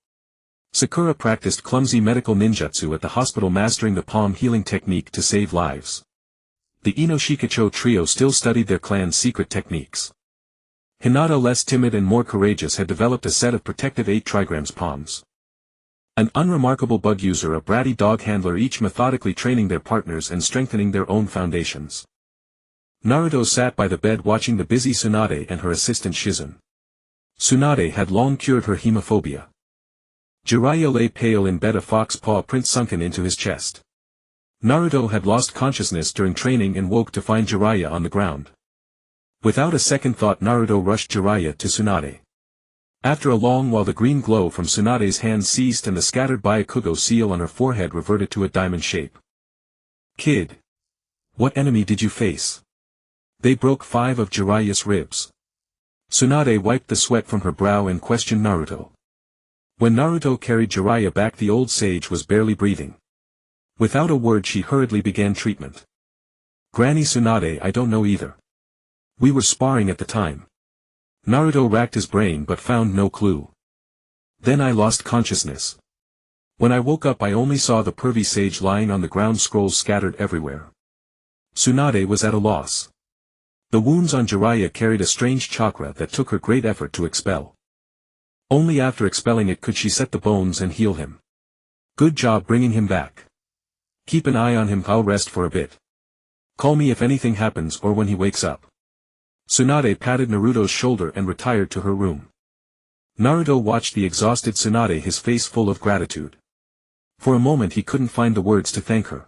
Sakura practiced clumsy medical ninjutsu at the hospital, mastering the palm healing technique to save lives. The Inoshikacho trio still studied their clan's secret techniques. Hinata, less timid and more courageous, had developed a set of protective 8 trigrams palms. An unremarkable bug user, a bratty dog handler, each methodically training their partners and strengthening their own foundations. Naruto sat by the bed watching the busy Tsunade and her assistant Shizun. Tsunade had long cured her hemophobia. Jiraiya lay pale in bed, a fox paw print sunken into his chest. Naruto had lost consciousness during training and woke to find Jiraiya on the ground. Without a second thought, Naruto rushed Jiraiya to Tsunade. After a long while, the green glow from Tsunade's hands ceased and the scattered Byakugo seal on her forehead reverted to a diamond shape. "Kid. What enemy did you face?" They broke 5 of Jiraiya's ribs. Tsunade wiped the sweat from her brow and questioned Naruto. When Naruto carried Jiraiya back, the old sage was barely breathing. Without a word, she hurriedly began treatment. Granny Tsunade, I don't know either. We were sparring at the time. Naruto racked his brain but found no clue. Then I lost consciousness. When I woke up, I only saw the pervy sage lying on the ground, scrolls scattered everywhere. Tsunade was at a loss. The wounds on Jiraiya carried a strange chakra that took her great effort to expel. Only after expelling it could she set the bones and heal him. Good job bringing him back. Keep an eye on him, I'll rest for a bit. Call me if anything happens or when he wakes up. Tsunade patted Naruto's shoulder and retired to her room. Naruto watched the exhausted Tsunade, his face full of gratitude. For a moment he couldn't find the words to thank her.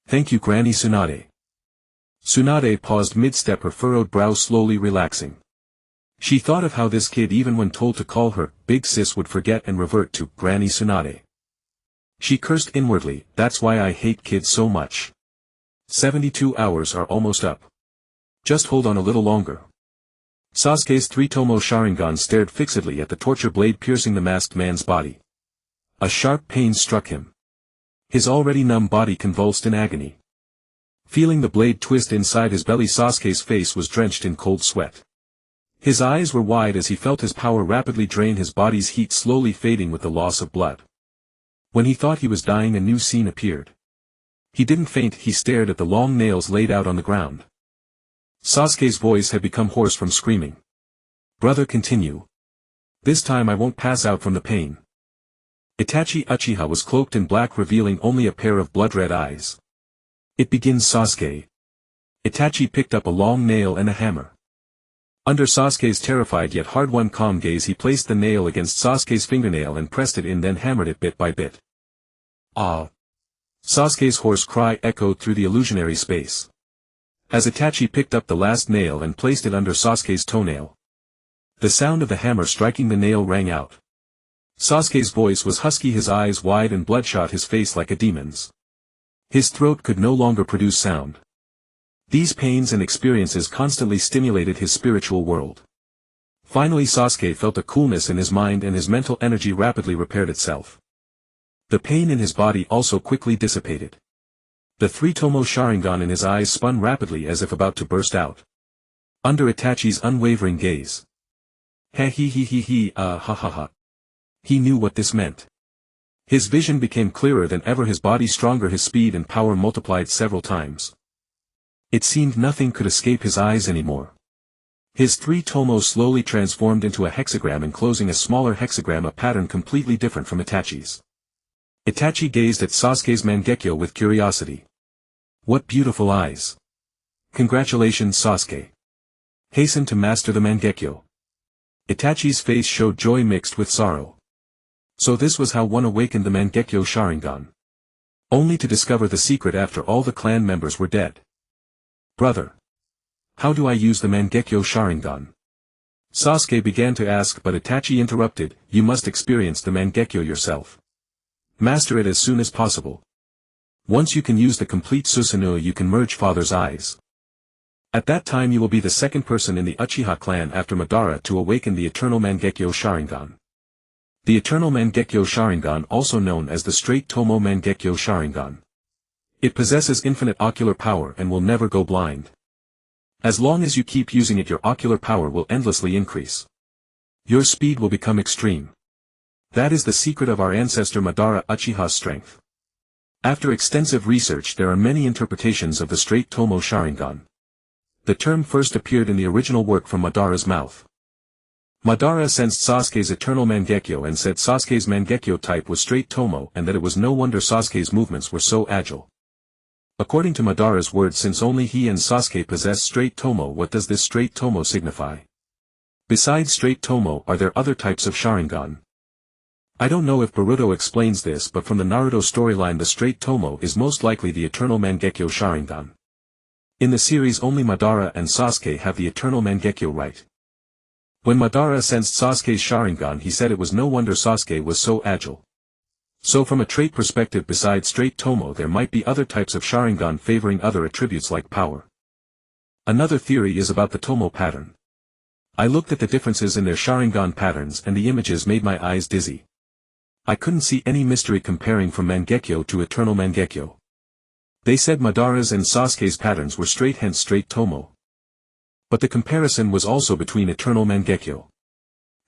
Thank you, Granny Tsunade. Tsunade paused mid-step, her furrowed brow slowly relaxing. She thought of how this kid, even when told to call her Big Sis, would forget and revert to Granny Tsunade. She cursed inwardly, that's why I hate kids so much. 72 hours are almost up. Just hold on a little longer. Sasuke's three-tomoe Sharingan stared fixedly at the torture blade piercing the masked man's body. A sharp pain struck him. His already numb body convulsed in agony. Feeling the blade twist inside his belly, Sasuke's face was drenched in cold sweat. His eyes were wide as he felt his power rapidly drain, his body's heat slowly fading with the loss of blood. When he thought he was dying, a new scene appeared. He didn't faint, he stared at the long nails laid out on the ground. Sasuke's voice had become hoarse from screaming. Brother, continue. This time I won't pass out from the pain. Itachi Uchiha was cloaked in black, revealing only a pair of blood-red eyes. It begins, Sasuke. Itachi picked up a long nail and a hammer. Under Sasuke's terrified yet hard-won calm gaze, he placed the nail against Sasuke's fingernail and pressed it in, then hammered it bit by bit. Ah! Sasuke's hoarse cry echoed through the illusionary space. As Itachi picked up the last nail and placed it under Sasuke's toenail, the sound of the hammer striking the nail rang out. Sasuke's voice was husky, his eyes wide and bloodshot, his face like a demon's. His throat could no longer produce sound. These pains and experiences constantly stimulated his spiritual world. Finally Sasuke felt a coolness in his mind and his mental energy rapidly repaired itself. The pain in his body also quickly dissipated. The three-tomoe Sharingan in his eyes spun rapidly as if about to burst out. Under Itachi's unwavering gaze. Ha ha ha. He knew what this meant. His vision became clearer than ever, his body stronger, his speed and power multiplied several times. It seemed nothing could escape his eyes anymore. His three-tomoe slowly transformed into a hexagram, enclosing a smaller hexagram, a pattern completely different from Itachi's. Itachi gazed at Sasuke's Mangekyo with curiosity. What beautiful eyes! Congratulations, Sasuke. Hasten to master the Mangekyo. Itachi's face showed joy mixed with sorrow. So this was how one awakened the Mangekyo Sharingan. Only to discover the secret after all the clan members were dead. Brother. How do I use the Mangekyo Sharingan? Sasuke began to ask, but Itachi interrupted, you must experience the Mangekyo yourself. Master it as soon as possible. Once you can use the complete Susanoo, you can merge Father's eyes. At that time you will be the second person in the Uchiha clan after Madara to awaken the eternal Mangekyo Sharingan. The eternal Mangekyo Sharingan, also known as the straight-tomoe Mangekyo Sharingan. It possesses infinite ocular power and will never go blind. As long as you keep using it, your ocular power will endlessly increase. Your speed will become extreme. That is the secret of our ancestor Madara Uchiha's strength. After extensive research, there are many interpretations of the straight-tomoe Sharingan. The term first appeared in the original work from Madara's mouth. Madara sensed Sasuke's eternal Mangekyo and said Sasuke's Mangekyo type was straight-tomoe and that it was no wonder Sasuke's movements were so agile. According to Madara's words, since only he and Sasuke possess straight-tomoe, what does this straight-tomoe signify? Besides straight-tomoe, are there other types of Sharingan? I don't know if Boruto explains this, but from the Naruto storyline the straight-tomoe is most likely the eternal Mangekyo Sharingan. In the series only Madara and Sasuke have the eternal Mangekyo right. When Madara sensed Sasuke's Sharingan, he said it was no wonder Sasuke was so agile. So from a trait perspective, besides straight-tomoe there might be other types of Sharingan favoring other attributes like power. Another theory is about the Tomoe pattern. I looked at the differences in their Sharingan patterns and the images made my eyes dizzy. I couldn't see any mystery comparing from Mangekyo to Eternal Mangekyo. They said Madara's and Sasuke's patterns were straight, hence straight Tomoe. But the comparison was also between Eternal Mangekyo.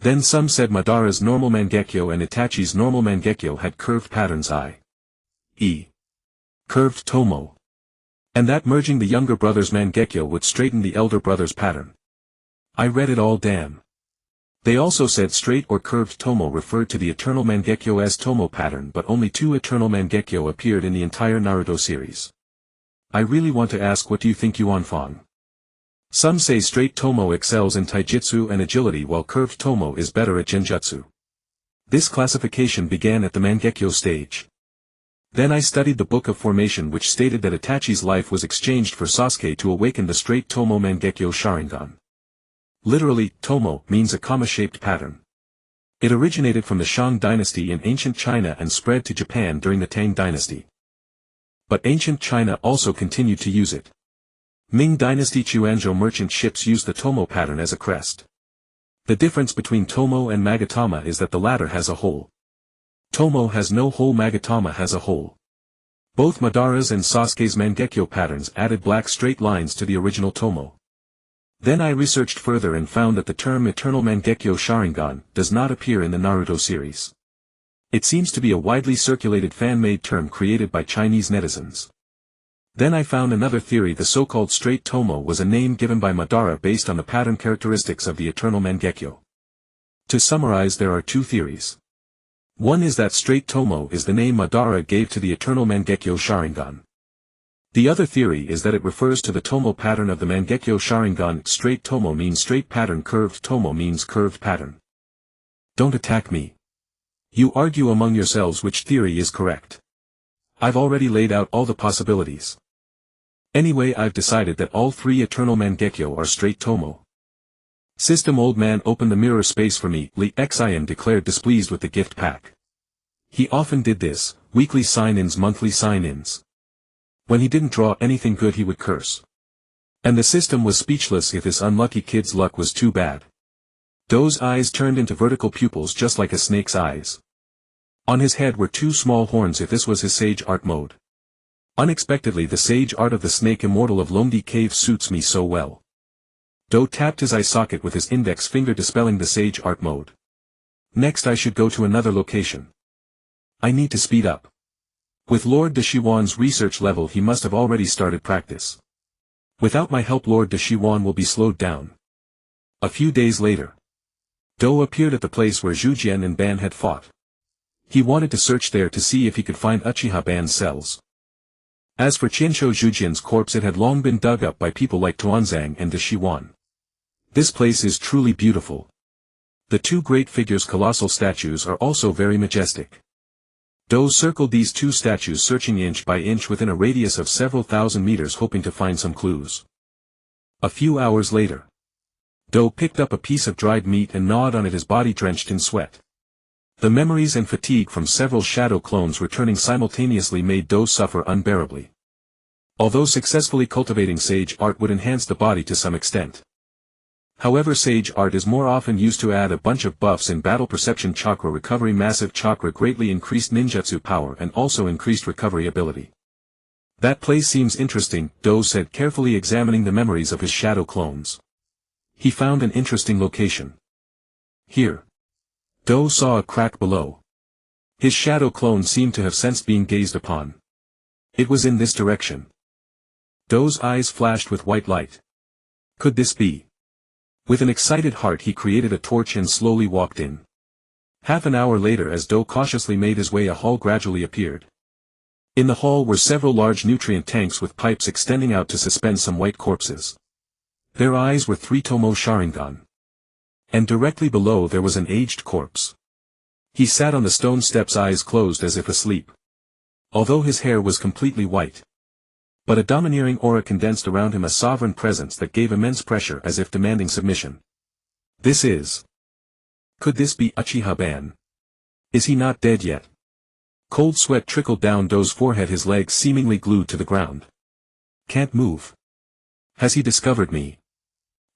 Then some said Madara's normal Mangekyo and Itachi's normal Mangekyo had curved patterns, i.e. curved Tomoe. And that merging the younger brother's Mangekyo would straighten the elder brother's pattern. I read it all. Damn. They also said straight or curved Tomoe referred to the Eternal Mangekyo's Tomoe pattern, but only 2 Eternal Mangekyo appeared in the entire Naruto series. I really want to ask, what do you think, Yuanfang? Some say straight Tomoe excels in taijutsu and agility while curved Tomoe is better at genjutsu. This classification began at the Mangekyo stage. Then I studied the Book of Formation, which stated that Itachi's life was exchanged for Sasuke to awaken the straight Tomoe Mangekyo Sharingan. Literally, Tomoe means a comma-shaped pattern. It originated from the Shang dynasty in ancient China and spread to Japan during the Tang dynasty. But ancient China also continued to use it. Ming dynasty Chuanzhou merchant ships used the Tomoe pattern as a crest. The difference between Tomoe and Magatama is that the latter has a hole. Tomoe has no hole, Magatama has a hole. Both Madara's and Sasuke's Mangekyo patterns added black straight lines to the original Tomoe. Then I researched further and found that the term Eternal Mangekyo Sharingan does not appear in the Naruto series. It seems to be a widely circulated fan-made term created by Chinese netizens. Then I found another theory: the so-called straight Tomoe was a name given by Madara based on the pattern characteristics of the Eternal Mangekyo. To summarize, there are 2 theories. One is that straight Tomoe is the name Madara gave to the Eternal Mangekyo Sharingan. The other theory is that it refers to the Tomoe pattern of the Mangekyo Sharingan. Straight Tomoe means straight pattern, curved Tomoe means curved pattern. Don't attack me. You argue among yourselves which theory is correct. I've already laid out all the possibilities. Anyway, I've decided that all 3 Eternal Mangekyo are straight Tomoe. System old man, open the mirror space for me. Lee Xian declared, displeased with the gift pack. He often did this, weekly sign-ins, monthly sign-ins. When he didn't draw anything good he would curse. And the system was speechless. If this unlucky kid's luck was too bad. Do's eyes turned into vertical pupils just like a snake's eyes. On his head were 2 small horns. If this was his sage art mode. Unexpectedly, the sage art of the snake immortal of Longdi Cave suits me so well. Do tapped his eye socket with his index finger, dispelling the sage art mode. Next I should go to another location. I need to speed up. With Lord de Shiwan's research level he must have already started practice. Without my help Lord de Shiwan will be slowed down. A few days later. Do appeared at the place where Zhujian and Ban had fought. He wanted to search there to see if he could find Uchiha Ban's cells. As for Qianshou Zhujian's corpse, it had long been dug up by people like Tuanzang and de Shiwan. This place is truly beautiful. The 2 great figures' colossal statues are also very majestic. Do circled these 2 statues, searching inch by inch within a radius of several thousand meters, hoping to find some clues. A few hours later. Do picked up a piece of dried meat and gnawed on it, his body drenched in sweat. The memories and fatigue from several shadow clones returning simultaneously made Do suffer unbearably. Although successfully cultivating sage art would enhance the body to some extent. However, sage art is more often used to add a bunch of buffs in battle: perception, chakra recovery, massive chakra, greatly increased ninjutsu power, and also increased recovery ability. That place seems interesting, Do said, carefully examining the memories of his shadow clones. He found an interesting location. Here. Do saw a crack below. His shadow clone seemed to have sensed being gazed upon. It was in this direction. Do's eyes flashed with white light. Could this be? With an excited heart he created a torch and slowly walked in. Half an hour later, as Do cautiously made his way, a hall gradually appeared. In the hall were several large nutrient tanks with pipes extending out to suspend some white corpses. Their eyes were three-tomoe Sharingan. And directly below there was an aged corpse. He sat on the stone steps, eyes closed as if asleep. Although his hair was completely white. But a domineering aura condensed around him, a sovereign presence that gave immense pressure as if demanding submission. This is. Could this be Uchiha Ban? Is he not dead yet? Cold sweat trickled down Do's forehead, his legs seemingly glued to the ground. Can't move. Has he discovered me?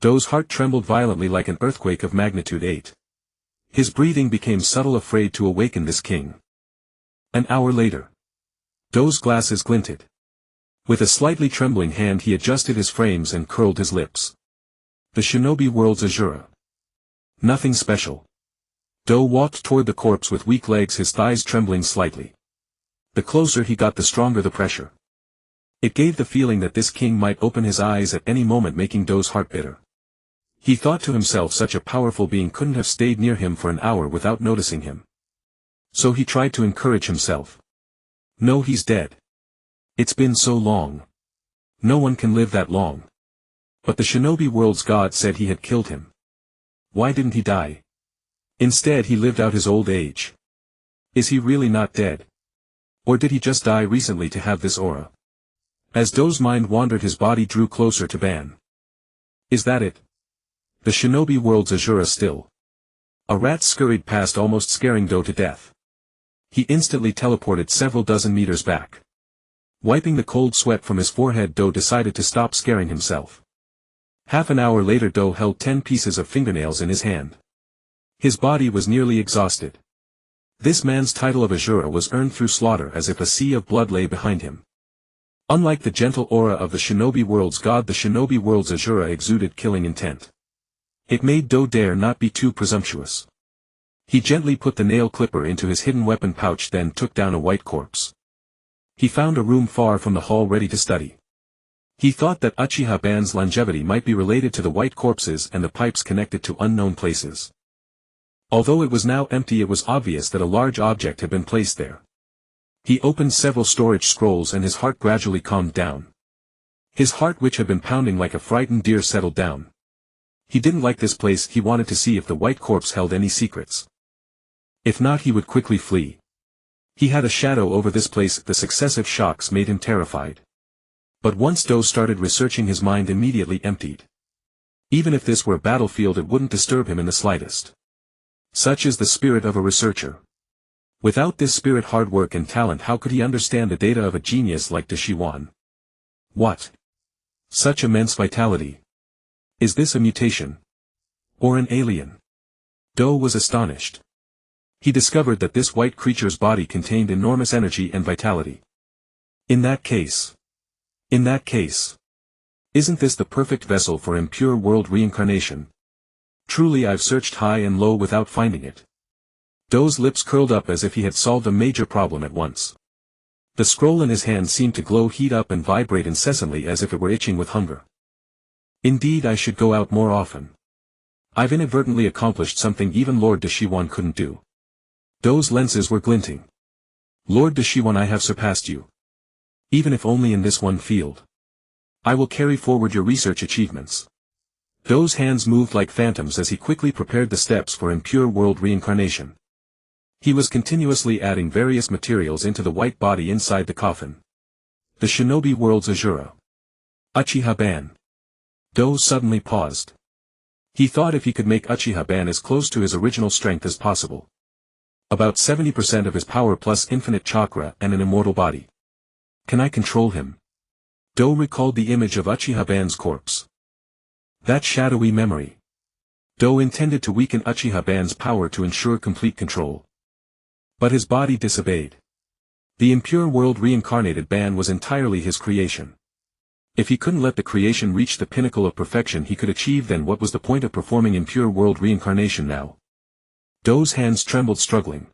Do's heart trembled violently like an earthquake of magnitude 8. His breathing became subtle, afraid to awaken this king. An hour later. Do's glasses glinted. With a slightly trembling hand he adjusted his frames and curled his lips. The shinobi world's Azura. Nothing special. Do walked toward the corpse with weak legs, his thighs trembling slightly. The closer he got, the stronger the pressure. It gave the feeling that this king might open his eyes at any moment, making Do's heart bitter. He thought to himself, such a powerful being couldn't have stayed near him for an hour without noticing him. So he tried to encourage himself. No, he's dead. It's been so long. No one can live that long. But the shinobi world's god said he had killed him. Why didn't he die? Instead he lived out his old age. Is he really not dead? Or did he just die recently to have this aura? As Do's mind wandered, his body drew closer to Ban. Is that it? The shinobi world's Azura still. A rat scurried past, almost scaring Do to death. He instantly teleported several dozen meters back. Wiping the cold sweat from his forehead, Do decided to stop scaring himself. Half an hour later, Do held 10 pieces of fingernails in his hand. His body was nearly exhausted. This man's title of Azura was earned through slaughter, as if a sea of blood lay behind him. Unlike the gentle aura of the shinobi world's god, the shinobi world's Azura exuded killing intent. It made Do dare not be too presumptuous. He gently put the nail clipper into his hidden weapon pouch, then took down a white corpse. He found a room far from the hall ready to study. He thought that Uchiha Ban's longevity might be related to the white corpses and the pipes connected to unknown places. Although it was now empty, it was obvious that a large object had been placed there. He opened several storage scrolls and his heart gradually calmed down. His heart, which had been pounding like a frightened deer, settled down. He didn't like this place. He wanted to see if the white corpse held any secrets. If not, he would quickly flee. He had a shadow over this place. The successive shocks made him terrified. But once Do started researching, his mind immediately emptied. Even if this were a battlefield, it wouldn't disturb him in the slightest. Such is the spirit of a researcher. Without this spirit, hard work and talent, how could he understand the data of a genius like Deshiwan? What? Such immense vitality. Is this a mutation? Or an alien? Do was astonished. He discovered that this white creature's body contained enormous energy and vitality. In that case, isn't this the perfect vessel for impure world reincarnation? Truly, I've searched high and low without finding it. Do's lips curled up as if he had solved a major problem at once. The scroll in his hand seemed to glow, heat up and vibrate incessantly as if it were itching with hunger. Indeed, I should go out more often. I've inadvertently accomplished something even Lord Deshiwan couldn't do. Do's lenses were glinting. Lord Deshiwan, I have surpassed you. Even if only in this one field. I will carry forward your research achievements. Do's hands moved like phantoms as he quickly prepared the steps for impure world reincarnation. He was continuously adding various materials into the white body inside the coffin. The shinobi world's Azura. Uchiha Ban. Do suddenly paused. He thought if he could make Uchiha Ban as close to his original strength as possible. About 70% of his power plus infinite chakra and an immortal body. Can I control him? Do recalled the image of Uchiha Ban's corpse. That shadowy memory. Do intended to weaken Uchiha Ban's power to ensure complete control. But his body disobeyed. The impure world reincarnated Ban was entirely his creation. If he couldn't let the creation reach the pinnacle of perfection he could achieve, then what was the point of performing impure world reincarnation now? Do's hands trembled, struggling.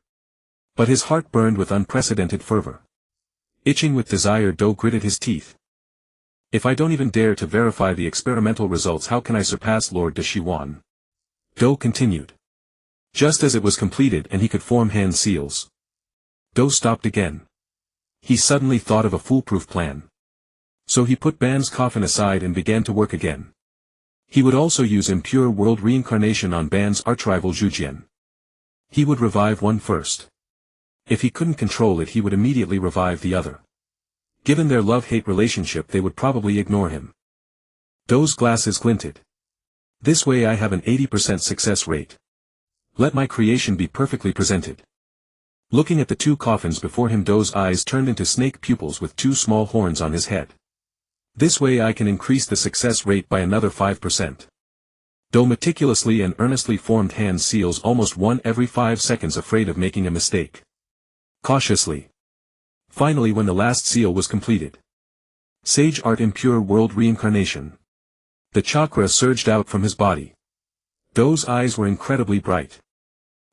But his heart burned with unprecedented fervor. Itching with desire, Do gritted his teeth. If I don't even dare to verify the experimental results, how can I surpass Lord Deshiwan? Do continued. Just as it was completed and he could form hand seals. Do stopped again. He suddenly thought of a foolproof plan. So he put Ban's coffin aside and began to work again. He would also use impure world reincarnation on Ban's archrival Zhujian. He would revive one first. If he couldn't control it, he would immediately revive the other. Given their love-hate relationship, they would probably ignore him. Do's glasses glinted. This way I have an 80% success rate. Let my creation be perfectly presented. Looking at the two coffins before him, Do's eyes turned into snake pupils with two small horns on his head. This way I can increase the success rate by another 5%. Though meticulously and earnestly formed hand seals almost 1 every 5 seconds, afraid of making a mistake. Cautiously. Finally, when the last seal was completed. Sage Art Impure World Reincarnation. The chakra surged out from his body. Those eyes were incredibly bright.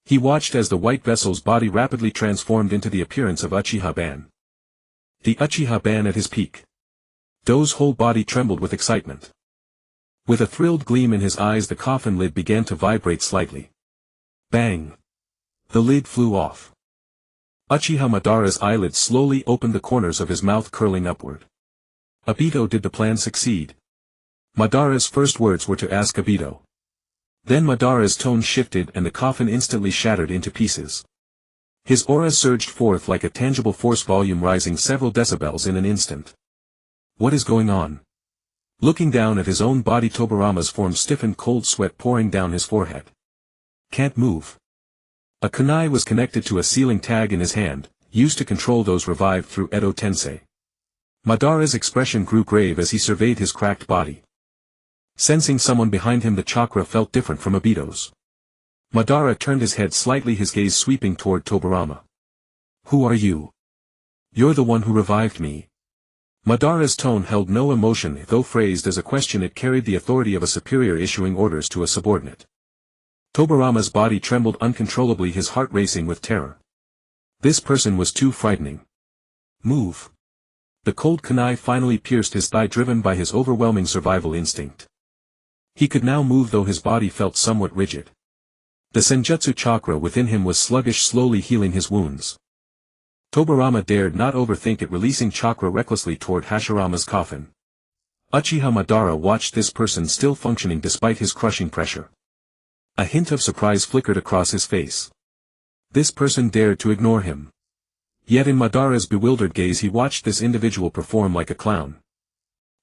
He watched as the white vessel's body rapidly transformed into the appearance of Uchiha Ban. The Uchiha Ban at his peak. Do's whole body trembled with excitement. With a thrilled gleam in his eyes, the coffin lid began to vibrate slightly. Bang! The lid flew off. Uchiha Madara's eyelids slowly opened, the corners of his mouth curling upward. Obito, did the plan succeed? Madara's first words were to ask Obito. Then Madara's tone shifted and the coffin instantly shattered into pieces. His aura surged forth like a tangible force, volume rising several decibels in an instant. What is going on? Looking down at his own body, Tobarama's form stiffened, cold sweat pouring down his forehead. Can't move. A kunai was connected to a ceiling tag in his hand, used to control those revived through Edo Tensei. Madara's expression grew grave as he surveyed his cracked body. Sensing someone behind him, the chakra felt different from Obito's. Madara turned his head slightly, his gaze sweeping toward Tobarama. Who are you? You're the one who revived me. Madara's tone held no emotion, though phrased as a question it carried the authority of a superior issuing orders to a subordinate. Tobarama's body trembled uncontrollably, his heart racing with terror. This person was too frightening. Move. The cold kunai finally pierced his thigh, driven by his overwhelming survival instinct. He could now move, though his body felt somewhat rigid. The senjutsu chakra within him was sluggish, slowly healing his wounds. Tobarama dared not overthink it, releasing chakra recklessly toward Hashirama's coffin. Uchiha Madara watched this person still functioning despite his crushing pressure. A hint of surprise flickered across his face. This person dared to ignore him. Yet in Madara's bewildered gaze he watched this individual perform like a clown.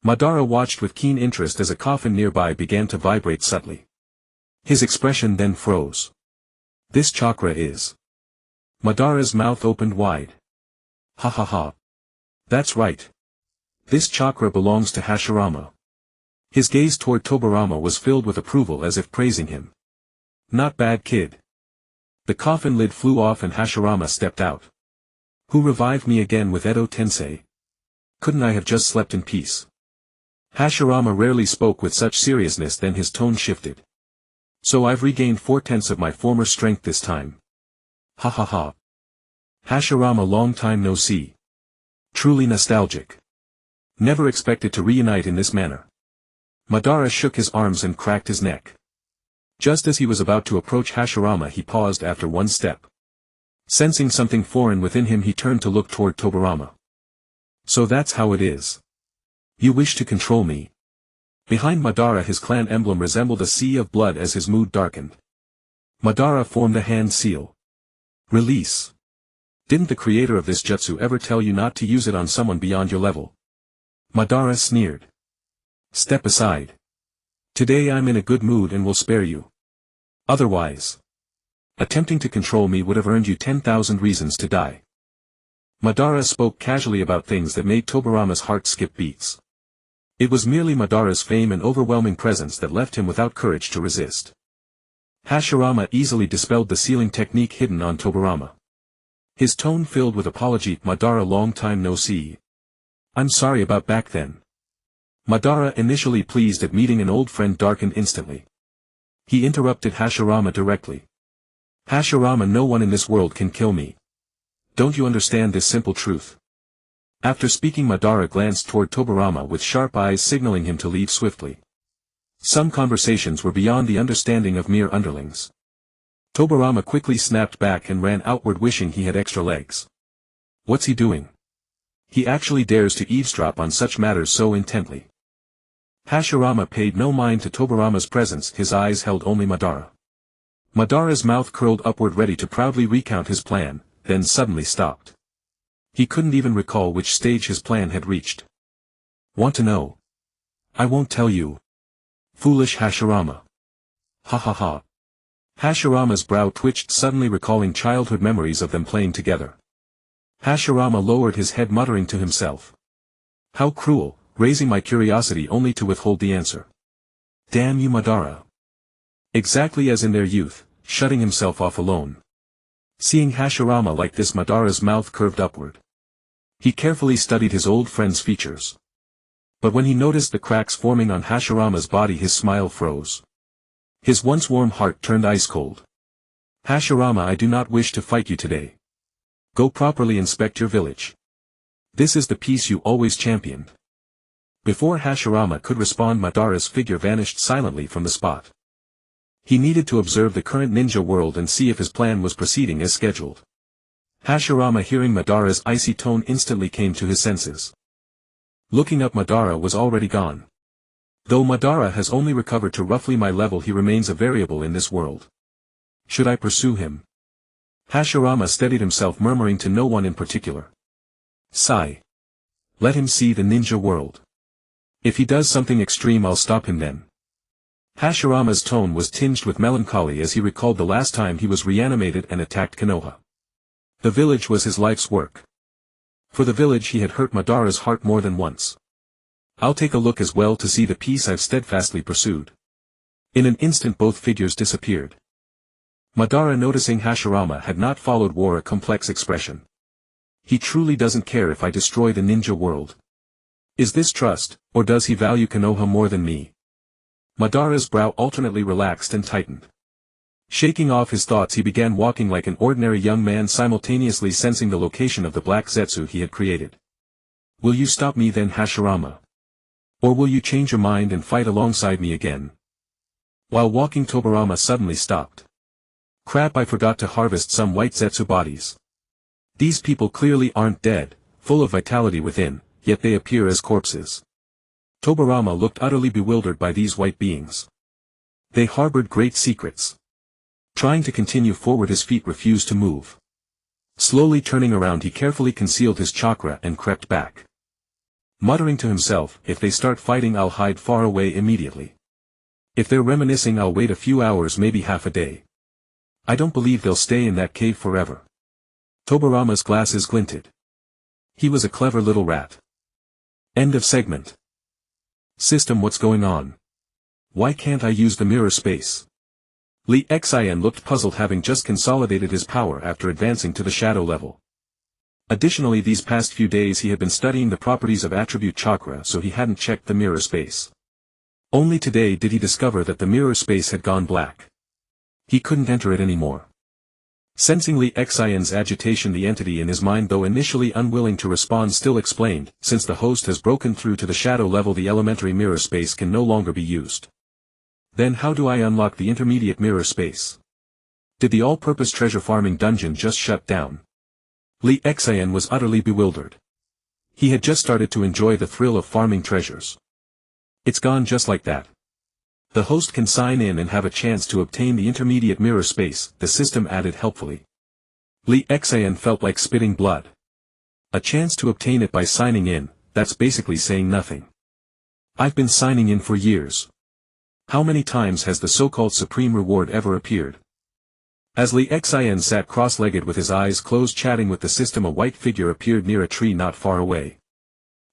Madara watched with keen interest as a coffin nearby began to vibrate subtly. His expression then froze. This chakra is... Madara's mouth opened wide. Ha ha ha. That's right. This chakra belongs to Hashirama. His gaze toward Tobarama was filled with approval, as if praising him. Not bad, kid. The coffin lid flew off and Hashirama stepped out. Who revived me again with Edo Tensei? Couldn't I have just slept in peace? Hashirama rarely spoke with such seriousness, then his tone shifted. So I've regained 4/10 of my former strength this time. Ha ha ha. Hashirama, long time no see. Truly nostalgic. Never expected to reunite in this manner. Madara shook his arms and cracked his neck. Just as he was about to approach Hashirama, he paused after one step. Sensing something foreign within him, he turned to look toward Tobarama. So that's how it is. You wish to control me. Behind Madara, his clan emblem resembled a sea of blood as his mood darkened. Madara formed a hand seal. Release. Didn't the creator of this jutsu ever tell you not to use it on someone beyond your level? Madara sneered. Step aside. Today I'm in a good mood and will spare you. Otherwise, attempting to control me would have earned you 10,000 reasons to die. Madara spoke casually about things that made Tobarama's heart skip beats. It was merely Madara's fame and overwhelming presence that left him without courage to resist. Hashirama easily dispelled the sealing technique hidden on Tobarama. His tone filled with apology. Madara, long time no see. I'm sorry about back then. Madara, initially pleased at meeting an old friend, darkened instantly. He interrupted Hashirama directly. Hashirama, no one in this world can kill me. Don't you understand this simple truth? After speaking, Madara glanced toward Tobarama with sharp eyes, signaling him to leave swiftly. Some conversations were beyond the understanding of mere underlings. Tobarama quickly snapped back and ran outward, wishing he had extra legs. What's he doing? He actually dares to eavesdrop on such matters so intently. Hashirama paid no mind to Tobarama's presence, his eyes held only Madara. Madara's mouth curled upward, ready to proudly recount his plan, then suddenly stopped. He couldn't even recall which stage his plan had reached. Want to know? I won't tell you. Foolish Hashirama. Ha ha ha. Hashirama's brow twitched, suddenly recalling childhood memories of them playing together. Hashirama lowered his head, muttering to himself. How cruel, raising my curiosity only to withhold the answer. Damn you Madara. Exactly as in their youth, shutting himself off alone. Seeing Hashirama like this, Madara's mouth curved upward. He carefully studied his old friend's features. But when he noticed the cracks forming on Hashirama's body, his smile froze. His once warm heart turned ice cold. Hashirama, I do not wish to fight you today. Go properly inspect your village. This is the peace you always championed. Before Hashirama could respond, Madara's figure vanished silently from the spot. He needed to observe the current ninja world and see if his plan was proceeding as scheduled. Hashirama, hearing Madara's icy tone, instantly came to his senses. Looking up, Madara was already gone. Though Madara has only recovered to roughly my level, he remains a variable in this world. Should I pursue him? Hashirama steadied himself, murmuring to no one in particular. Sigh. Let him see the ninja world. If he does something extreme, I'll stop him then. Hashirama's tone was tinged with melancholy as he recalled the last time he was reanimated and attacked Konoha. The village was his life's work. For the village he had hurt Madara's heart more than once. I'll take a look as well to see the peace I've steadfastly pursued. In an instant both figures disappeared. Madara, noticing Hashirama had not followed, wore a complex expression. He truly doesn't care if I destroy the ninja world. Is this trust, or does he value Konoha more than me? Madara's brow alternately relaxed and tightened. Shaking off his thoughts, he began walking like an ordinary young man, simultaneously sensing the location of the black zetsu he had created. Will you stop me then, Hashirama? Or will you change your mind and fight alongside me again? While walking, Tobirama suddenly stopped. Crap, I forgot to harvest some white zetsu bodies. These people clearly aren't dead, full of vitality within, yet they appear as corpses. Tobirama looked utterly bewildered by these white beings. They harbored great secrets. Trying to continue forward, his feet refused to move. Slowly turning around, he carefully concealed his chakra and crept back. Muttering to himself, if they start fighting, I'll hide far away immediately. If they're reminiscing, I'll wait a few hours, maybe half a day. I don't believe they'll stay in that cave forever. Tobirama's glasses glinted. He was a clever little rat. End of segment. System, what's going on? Why can't I use the mirror space? Lee Xin looked puzzled, having just consolidated his power after advancing to the shadow level. Additionally, these past few days he had been studying the properties of attribute chakra, so he hadn't checked the mirror space. Only today did he discover that the mirror space had gone black. He couldn't enter it anymore. Sensing Lee Xin's agitation, the entity in his mind, though initially unwilling to respond, still explained, since the host has broken through to the shadow level, the elementary mirror space can no longer be used. Then how do I unlock the intermediate mirror space? Did the all-purpose treasure farming dungeon just shut down? Lee Xin was utterly bewildered. He had just started to enjoy the thrill of farming treasures. It's gone just like that. The host can sign in and have a chance to obtain the intermediate mirror space, the system added helpfully. Lee Xin felt like spitting blood. A chance to obtain it by signing in, that's basically saying nothing. I've been signing in for years. How many times has the so-called supreme reward ever appeared? As Lee Xin sat cross-legged with his eyes closed chatting with the system, a white figure appeared near a tree not far away.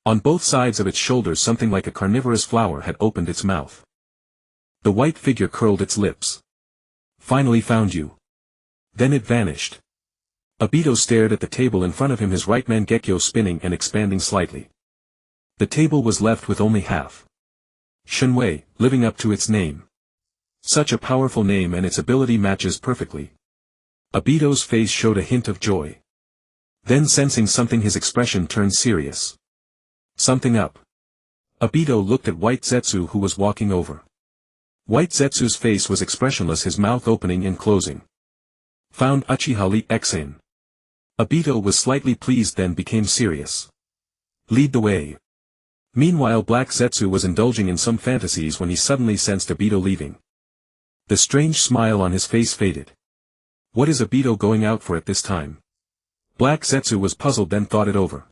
On both sides of its shoulders, something like a carnivorous flower had opened its mouth. The white figure curled its lips. Finally found you. Then it vanished. Obito stared at the table in front of him, his right Mangekyo spinning and expanding slightly. The table was left with only half. Shenwei, living up to its name. Such a powerful name, and its ability matches perfectly. Obito's face showed a hint of joy. Then, sensing something, his expression turned serious. Something up. Obito looked at White Zetsu, who was walking over. White Zetsu's face was expressionless, his mouth opening and closing. Found Uchiha Lee Xin. Obito was slightly pleased, then became serious. Lead the way. Meanwhile, Black Zetsu was indulging in some fantasies when he suddenly sensed Obito leaving. The strange smile on his face faded. What is Obito going out for at this time? Black Zetsu was puzzled, then thought it over.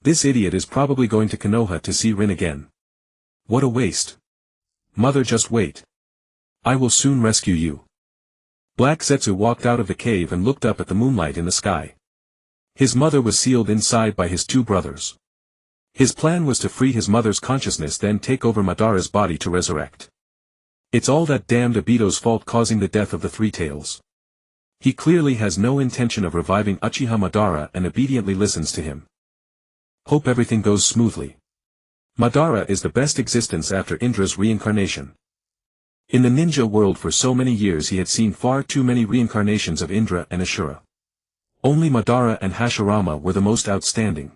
This idiot is probably going to Konoha to see Rinnegan. What a waste. Mother, just wait. I will soon rescue you. Black Zetsu walked out of the cave and looked up at the moonlight in the sky. His mother was sealed inside by his two brothers. His plan was to free his mother's consciousness, then take over Madara's body to resurrect. It's all that damned Obito's fault causing the death of the Three Tails. He clearly has no intention of reviving Uchiha Madara and obediently listens to him. Hope everything goes smoothly. Madara is the best existence after Indra's reincarnation. In the ninja world for so many years he had seen far too many reincarnations of Indra and Ashura. Only Madara and Hashirama were the most outstanding.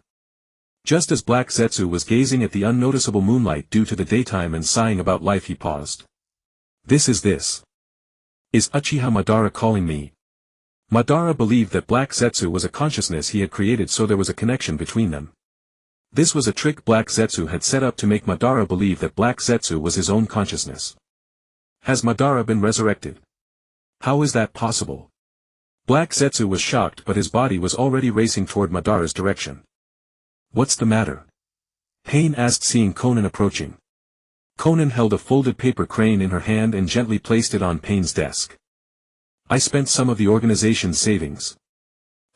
Just as Black Zetsu was gazing at the unnoticeable moonlight due to the daytime and sighing about life, he paused. This. Is Uchiha Madara calling me? Madara believed that Black Zetsu was a consciousness he had created, so there was a connection between them. This was a trick Black Zetsu had set up to make Madara believe that Black Zetsu was his own consciousness. Has Madara been resurrected? How is that possible? Black Zetsu was shocked, but his body was already racing toward Madara's direction. What's the matter? Pain asked, seeing Konan approaching. Konan held a folded paper crane in her hand and gently placed it on Pain's desk. I spent some of the organization's savings.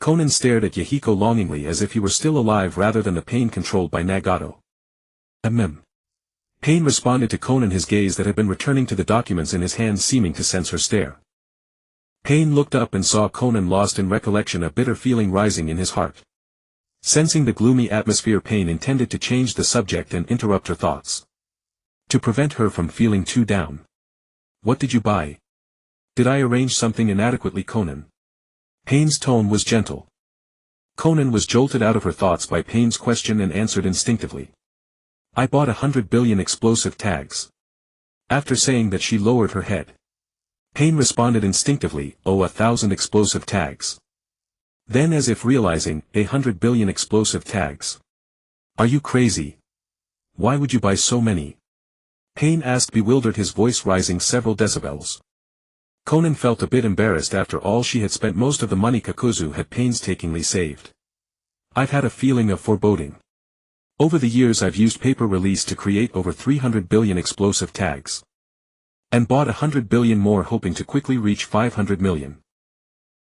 Konan stared at Yahiko longingly, as if he were still alive rather than the Pain controlled by Nagato. Pain responded to Konan, his gaze that had been returning to the documents in his hands seeming to sense her stare. Pain looked up and saw Konan lost in recollection, a bitter feeling rising in his heart. Sensing the gloomy atmosphere, Pain intended to change the subject and interrupt her thoughts. To prevent her from feeling too down. What did you buy? Did I arrange something inadequately, Konan? Pain's tone was gentle. Konan was jolted out of her thoughts by Pain's question and answered instinctively. I bought 100 billion explosive tags. After saying that, she lowered her head. Pain responded instinctively, 1,000 explosive tags. Then, as if realizing, 100 billion explosive tags. Are you crazy? Why would you buy so many? Pain asked, bewildered, his voice rising several decibels. Konan felt a bit embarrassed. After all, she had spent most of the money Kakuzu had painstakingly saved. I've had a feeling of foreboding. Over the years I've used paper release to create over 300 billion explosive tags. And bought 100 billion more, hoping to quickly reach 500 million.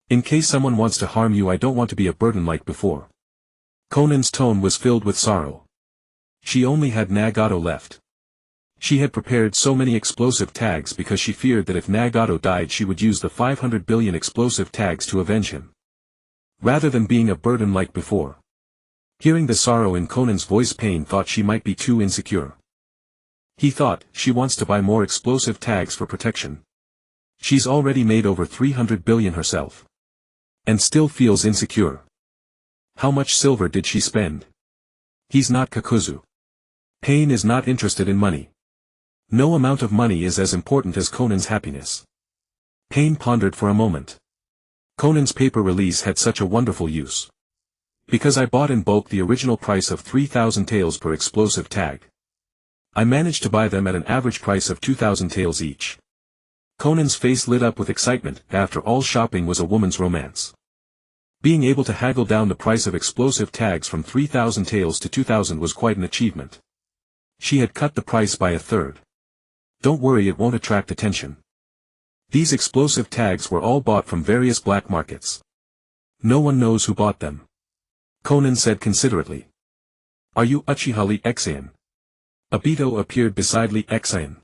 In case someone wants to harm you, I don't want to be a burden like before. Konan's tone was filled with sorrow. She only had Nagato left. She had prepared so many explosive tags because she feared that if Nagato died she would use the 500 billion explosive tags to avenge him. Rather than being a burden like before. Hearing the sorrow in Konan's voice, Pain thought she might be too insecure. He thought, she wants to buy more explosive tags for protection. She's already made over 300 billion herself. And still feels insecure. How much silver did she spend? He's not Kakuzu. Pain is not interested in money. No amount of money is as important as Konan's happiness. Pain pondered for a moment. Konan's paper release had such a wonderful use. Because I bought in bulk, the original price of 3,000 taels per explosive tag. I managed to buy them at an average price of 2,000 taels each. Konan's face lit up with excitement. After all, shopping was a woman's romance. Being able to haggle down the price of explosive tags from 3,000 taels to 2,000 was quite an achievement. She had cut the price by a third. Don't worry, it won't attract attention. These explosive tags were all bought from various black markets. No one knows who bought them. Konan said considerately. Are you Uchiha Lee Exayan? Obito appeared beside Lee Exayan.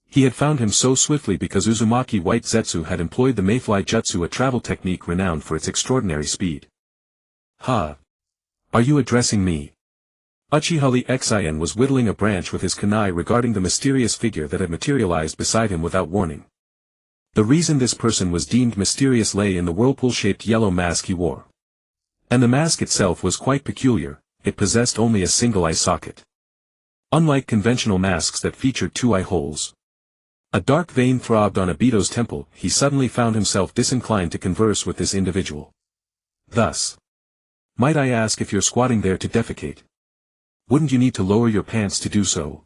He had found him so swiftly because Uzumaki White Zetsu had employed the Mayfly Jutsu, a travel technique renowned for its extraordinary speed. Ha! Are you addressing me? Uchiha Lee Exayan was whittling a branch with his kunai regarding the mysterious figure that had materialized beside him without warning. The reason this person was deemed mysterious lay in the whirlpool-shaped yellow mask he wore. And the mask itself was quite peculiar, it possessed only a single eye socket. Unlike conventional masks that featured two eye holes. A dark vein throbbed on Obito's temple. He suddenly found himself disinclined to converse with this individual. Thus. Might I ask if you're squatting there to defecate? Wouldn't you need to lower your pants to do so?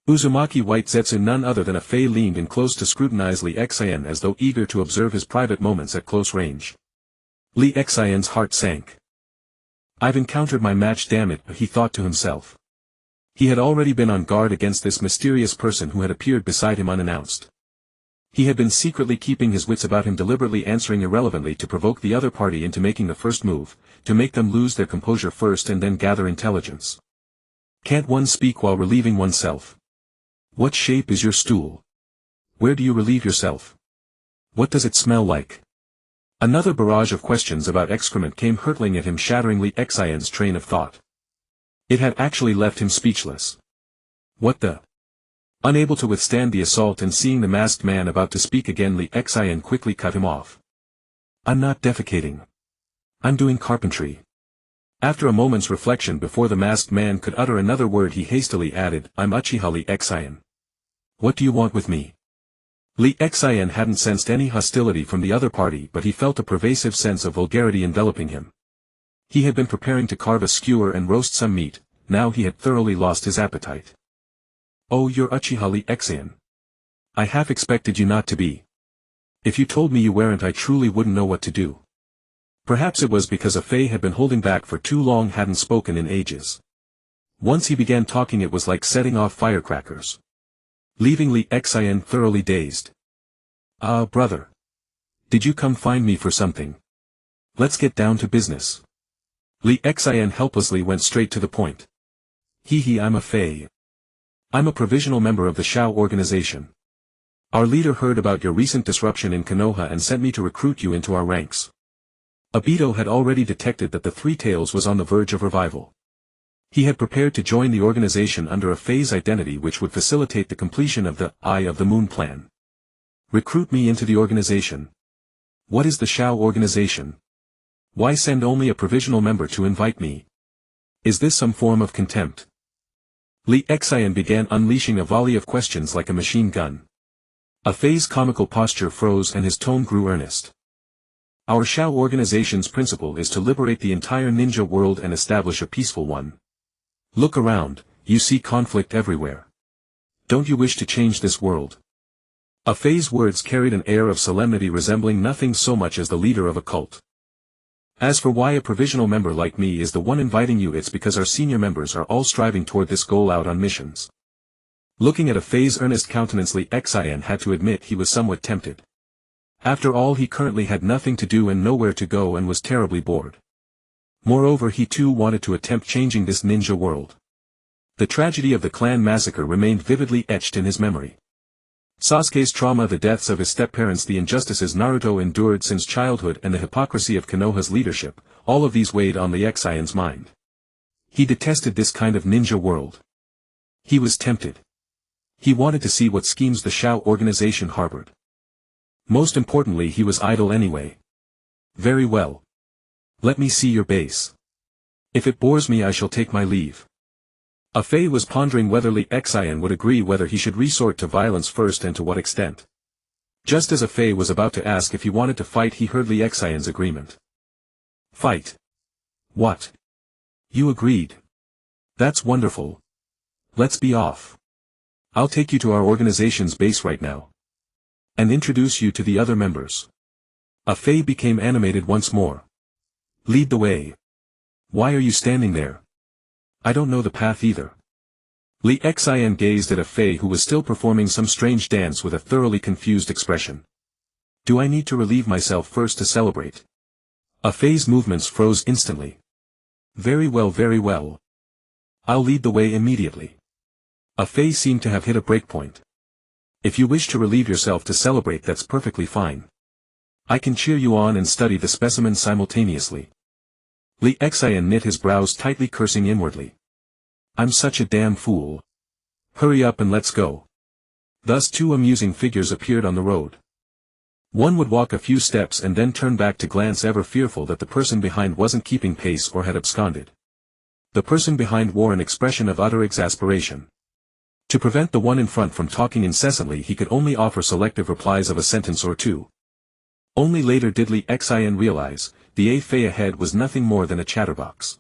Uzumaki White Zetsu, none other than a Fei, leaned in close to scrutinize Lee Exayan as though eager to observe his private moments at close range. Lee Exayan's heart sank. I've encountered my match, damn it, he thought to himself. He had already been on guard against this mysterious person who had appeared beside him unannounced. He had been secretly keeping his wits about him, deliberately answering irrelevantly to provoke the other party into making the first move, to make them lose their composure first and then gather intelligence. Can't one speak while relieving oneself? What shape is your stool? Where do you relieve yourself? What does it smell like? Another barrage of questions about excrement came hurtling at him, shattering Li Xian's train of thought. It had actually left him speechless. What the? Unable to withstand the assault and seeing the masked man about to speak again, Li Xian quickly cut him off. I'm not defecating. I'm doing carpentry. After a moment's reflection before the masked man could utter another word, he hastily added, I'm Uchiha Li Xian. What do you want with me? Li Xian hadn't sensed any hostility from the other party, but he felt a pervasive sense of vulgarity enveloping him. He had been preparing to carve a skewer and roast some meat, now he had thoroughly lost his appetite. Oh, you're Uchiha Li Xian. I half expected you not to be. If you told me you weren't, I truly wouldn't know what to do. Perhaps it was because a Fei had been holding back for too long, hadn't spoken in ages. Once he began talking, it was like setting off firecrackers, leaving Li Xian thoroughly dazed. Brother. Did you come find me for something? Let's get down to business. Li Xian helplessly went straight to the point. I'm a Fei. I'm a provisional member of the Shao organization. Our leader heard about your recent disruption in Konoha and sent me to recruit you into our ranks. Obito had already detected that the Three Tails was on the verge of revival. He had prepared to join the organization under a Fei's identity, which would facilitate the completion of the Eye of the Moon plan. Recruit me into the organization. What is the Shao organization? Why send only a provisional member to invite me? Is this some form of contempt? Li Xian began unleashing a volley of questions like a machine gun. A Fei's comical posture froze and his tone grew earnest. Our Shao organization's principle is to liberate the entire ninja world and establish a peaceful one. Look around, you see conflict everywhere. Don't you wish to change this world? A Fei's words carried an air of solemnity resembling nothing so much as the leader of a cult. As for why a provisional member like me is the one inviting you, it's because our senior members are all striving toward this goal out on missions. Looking at a Fei's earnest countenance, Li Xian had to admit he was somewhat tempted. After all, he currently had nothing to do and nowhere to go and was terribly bored. Moreover, he too wanted to attempt changing this ninja world. The tragedy of the clan massacre remained vividly etched in his memory. Sasuke's trauma, the deaths of his step-parents, the injustices Naruto endured since childhood, and the hypocrisy of Konoha's leadership, all of these weighed on Li Xian's mind. He detested this kind of ninja world. He was tempted. He wanted to see what schemes the Shao organization harbored. Most importantly, he was idle anyway. Very well. Let me see your base. If it bores me, I shall take my leave. A Fei was pondering whether Li Xian would agree, whether he should resort to violence first and to what extent. Just as a Fei was about to ask if he wanted to fight, he heard Li Xian's agreement. Fight? What? You agreed? That's wonderful. Let's be off. I'll take you to our organization's base right now. And introduce you to the other members. A Fei became animated once more. Lead the way. Why are you standing there? I don't know the path either. Li Xian gazed at a Fei who was still performing some strange dance with a thoroughly confused expression. Do I need to relieve myself first to celebrate? A Fei's movements froze instantly. Very well, very well. I'll lead the way immediately. A Fei seemed to have hit a breakpoint. If you wish to relieve yourself to celebrate, that's perfectly fine. I can cheer you on and study the specimen simultaneously. Li Xian knit his brows tightly, cursing inwardly. I'm such a damn fool. Hurry up and let's go. Thus two amusing figures appeared on the road. One would walk a few steps and then turn back to glance, ever fearful that the person behind wasn't keeping pace or had absconded. The person behind wore an expression of utter exasperation. To prevent the one in front from talking incessantly, he could only offer selective replies of a sentence or two. Only later did Li Xian realize, the Fei ahead was nothing more than a chatterbox.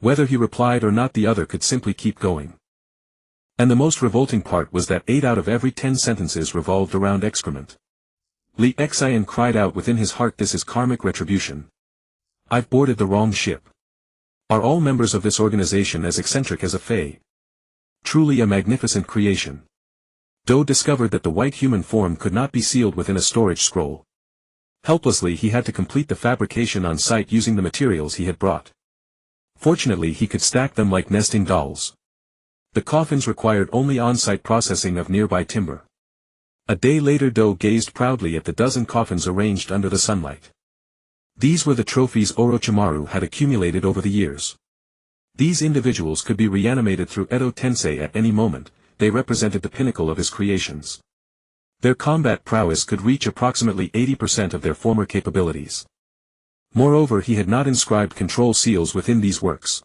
Whether he replied or not, the other could simply keep going. And the most revolting part was that 8 out of every 10 sentences revolved around excrement. Li Xian cried out within his heart, this is karmic retribution. I've boarded the wrong ship. Are all members of this organization as eccentric as a Fei? Truly a magnificent creation. Do discovered that the white human form could not be sealed within a storage scroll. Helplessly he had to complete the fabrication on site using the materials he had brought. Fortunately he could stack them like nesting dolls. The coffins required only on-site processing of nearby timber. A day later Do gazed proudly at the dozen coffins arranged under the sunlight. These were the trophies Orochimaru had accumulated over the years. These individuals could be reanimated through Edo Tensei at any moment, they represented the pinnacle of his creations. Their combat prowess could reach approximately 80% of their former capabilities. Moreover, he had not inscribed control seals within these works.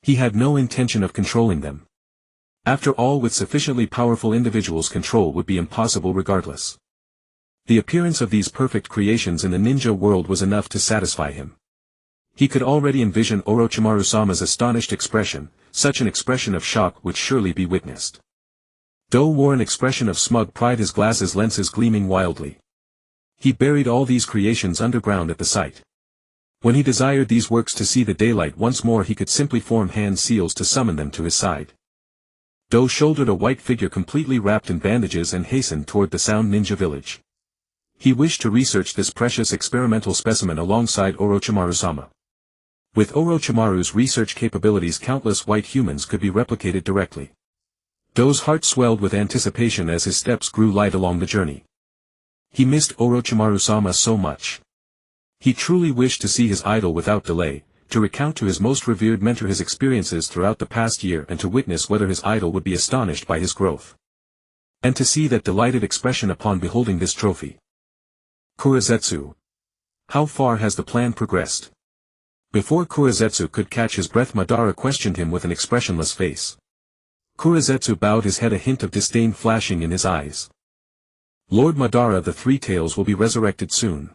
He had no intention of controlling them. After all, with sufficiently powerful individuals, control would be impossible regardless. The appearance of these perfect creations in the ninja world was enough to satisfy him. He could already envision Orochimaru-sama's astonished expression, such an expression of shock would surely be witnessed. Do wore an expression of smug pride, his glasses lenses gleaming wildly. He buried all these creations underground at the site. When he desired these works to see the daylight once more, he could simply form hand seals to summon them to his side. Do shouldered a white figure completely wrapped in bandages and hastened toward the Sound Ninja village. He wished to research this precious experimental specimen alongside Orochimaru-sama. With Orochimaru's research capabilities, countless white humans could be replicated directly. Do's heart swelled with anticipation as his steps grew light along the journey. He missed Orochimaru-sama so much. He truly wished to see his idol without delay, to recount to his most revered mentor his experiences throughout the past year and to witness whether his idol would be astonished by his growth. And to see that delighted expression upon beholding this trophy. Kurizetsu. How far has the plan progressed? Before Kurizetsu could catch his breath, Madara questioned him with an expressionless face. Kurizetsu bowed his head, a hint of disdain flashing in his eyes. Lord Madara, the Three Tails will be resurrected soon.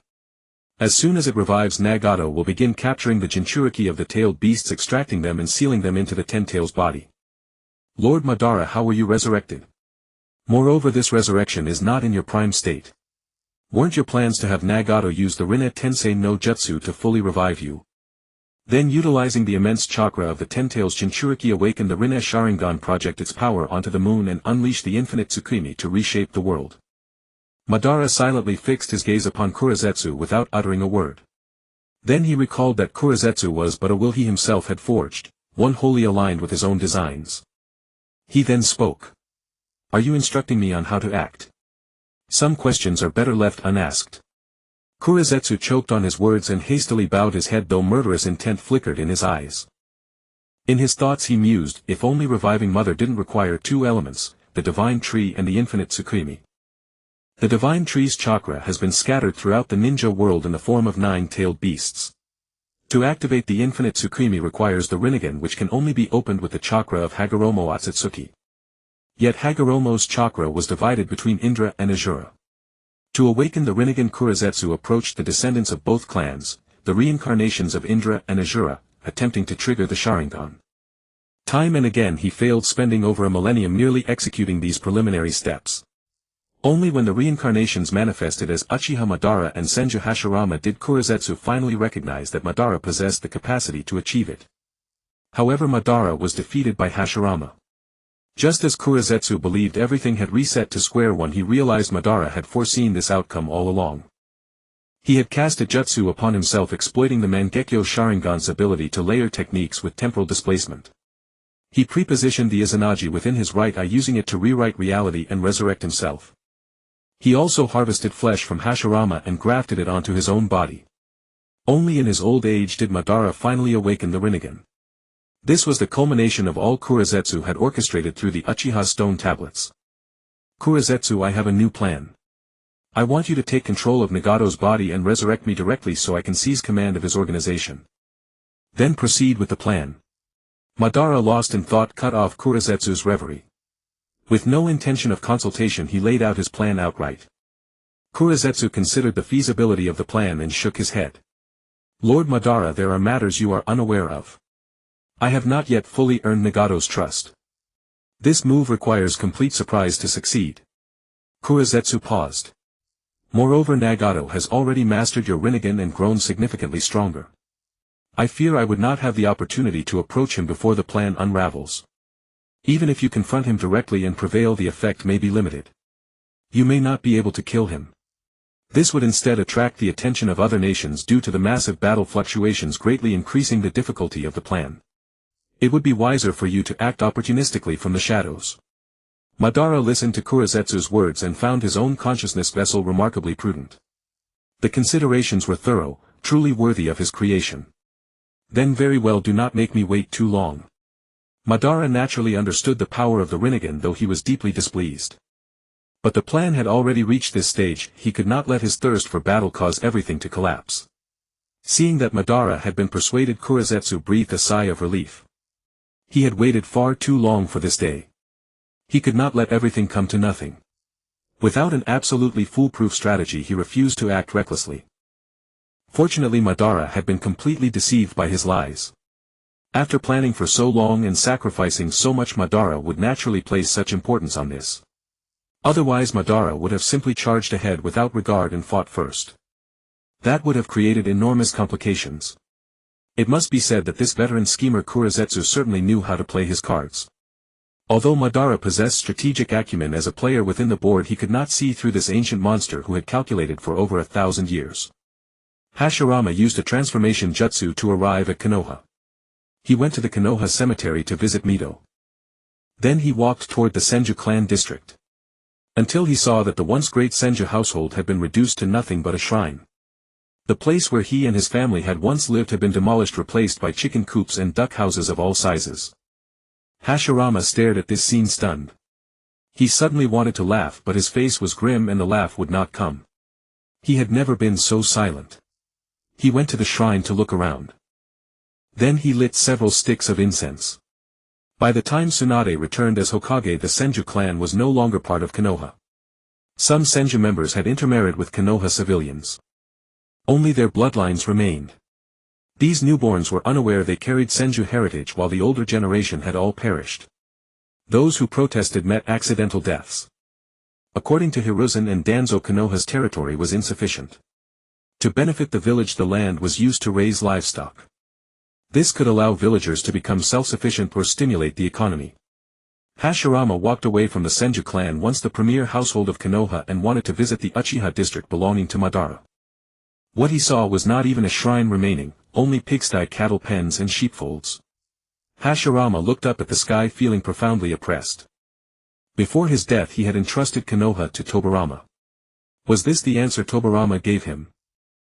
As soon as it revives, Nagato will begin capturing the Jinchuriki of the tailed beasts, extracting them and sealing them into the Ten Tails body. Lord Madara, how were you resurrected? Moreover, this resurrection is not in your prime state. Weren't your plans to have Nagato use the Rinne Tensei no Jutsu to fully revive you? Then, utilizing the immense chakra of the Ten Tails Jinchuriki, awaken the Rinne Sharingan, project its power onto the moon and unleash the infinite Tsukimi to reshape the world. Madara silently fixed his gaze upon Kurizetsu without uttering a word. Then he recalled that Kurizetsu was but a will he himself had forged, one wholly aligned with his own designs. He then spoke. Are you instructing me on how to act? Some questions are better left unasked. Kurizetsu choked on his words and hastily bowed his head, though murderous intent flickered in his eyes. In his thoughts he mused, if only reviving Mother didn't require two elements, the divine tree and the infinite Tsukimi. The divine tree's chakra has been scattered throughout the ninja world in the form of 9-tailed beasts. To activate the infinite Tsukimi requires the Rinnegan, which can only be opened with the chakra of Hagoromo Atsutsuki. Yet Hagoromo's chakra was divided between Indra and Azura. To awaken the Rinnegan, Kurizetsu approached the descendants of both clans, the reincarnations of Indra and Azura, attempting to trigger the Sharingan. Time and again he failed, spending over a millennium merely executing these preliminary steps. Only when the reincarnations manifested as Uchiha Madara and Senju Hashirama did Kurizetsu finally recognize that Madara possessed the capacity to achieve it. However, Madara was defeated by Hashirama. Just as Kurizetsu believed everything had reset to square one, he realized Madara had foreseen this outcome all along. He had cast a jutsu upon himself, exploiting the Mangekyo Sharingan's ability to layer techniques with temporal displacement. He prepositioned the Izanagi within his right eye, using it to rewrite reality and resurrect himself. He also harvested flesh from Hashirama and grafted it onto his own body. Only in his old age did Madara finally awaken the Rinnegan. This was the culmination of all Kurizetsu had orchestrated through the Uchiha stone tablets. Kurizetsu, I have a new plan. I want you to take control of Nagato's body and resurrect me directly so I can seize command of his organization. Then proceed with the plan. Madara, lost in thought, cut off Kurizetsu's reverie. With no intention of consultation, he laid out his plan outright. Kurizetsu considered the feasibility of the plan and shook his head. Lord Madara, there are matters you are unaware of. I have not yet fully earned Nagato's trust. This move requires complete surprise to succeed. Kurizetsu paused. Moreover, Nagato has already mastered your Rinnegan and grown significantly stronger. I fear I would not have the opportunity to approach him before the plan unravels. Even if you confront him directly and prevail, the effect may be limited. You may not be able to kill him. This would instead attract the attention of other nations due to the massive battle fluctuations, greatly increasing the difficulty of the plan. It would be wiser for you to act opportunistically from the shadows. Madara listened to Kurizetsu's words and found his own consciousness vessel remarkably prudent. The considerations were thorough, truly worthy of his creation. Then very well, do not make me wait too long. Madara naturally understood the power of the Rinnegan, though he was deeply displeased. But the plan had already reached this stage, he could not let his thirst for battle cause everything to collapse. Seeing that Madara had been persuaded, Kurizetsu breathed a sigh of relief. He had waited far too long for this day. He could not let everything come to nothing. Without an absolutely foolproof strategy, he refused to act recklessly. Fortunately, Madara had been completely deceived by his lies. After planning for so long and sacrificing so much, Madara would naturally place such importance on this. Otherwise Madara would have simply charged ahead without regard and fought first. That would have created enormous complications. It must be said that this veteran schemer Kurizetsu certainly knew how to play his cards. Although Madara possessed strategic acumen as a player within the board, he could not see through this ancient monster who had calculated for over 1,000 years. Hashirama used a transformation jutsu to arrive at Konoha. He went to the Konoha cemetery to visit Mito. Then he walked toward the Senju clan district. Until he saw that the once great Senju household had been reduced to nothing but a shrine. The place where he and his family had once lived had been demolished, replaced by chicken coops and duck houses of all sizes. Hashirama stared at this scene stunned. He suddenly wanted to laugh, but his face was grim and the laugh would not come. He had never been so silent. He went to the shrine to look around. Then he lit several sticks of incense. By the time Tsunade returned as Hokage, the Senju clan was no longer part of Konoha. Some Senju members had intermarried with Konoha civilians. Only their bloodlines remained. These newborns were unaware they carried Senju heritage, while the older generation had all perished. Those who protested met accidental deaths. According to Hiruzen and Danzo, Konoha's territory was insufficient. To benefit the village, the land was used to raise livestock. This could allow villagers to become self-sufficient or stimulate the economy. Hashirama walked away from the Senju clan, once the premier household of Konoha, and wanted to visit the Uchiha district belonging to Madara. What he saw was not even a shrine remaining, only pigsty, cattle pens and sheepfolds. Hashirama looked up at the sky, feeling profoundly oppressed. Before his death he had entrusted Konoha to Tobirama. Was this the answer Tobirama gave him?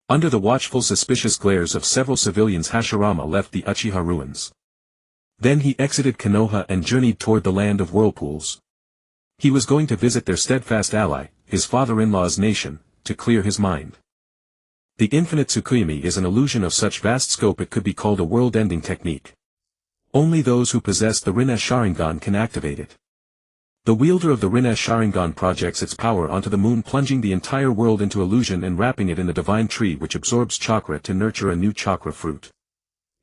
Under the watchful, suspicious glares of several civilians, Hashirama left the Uchiha ruins. Then he exited Konoha and journeyed toward the land of whirlpools. He was going to visit their steadfast ally, his father-in-law's nation, to clear his mind. The infinite Tsukuyomi is an illusion of such vast scope it could be called a world-ending technique. Only those who possess the Rinnegan Sharingan can activate it. The wielder of the Rinnegan Sharingan projects its power onto the moon, plunging the entire world into illusion and wrapping it in the divine tree which absorbs chakra to nurture a new chakra fruit.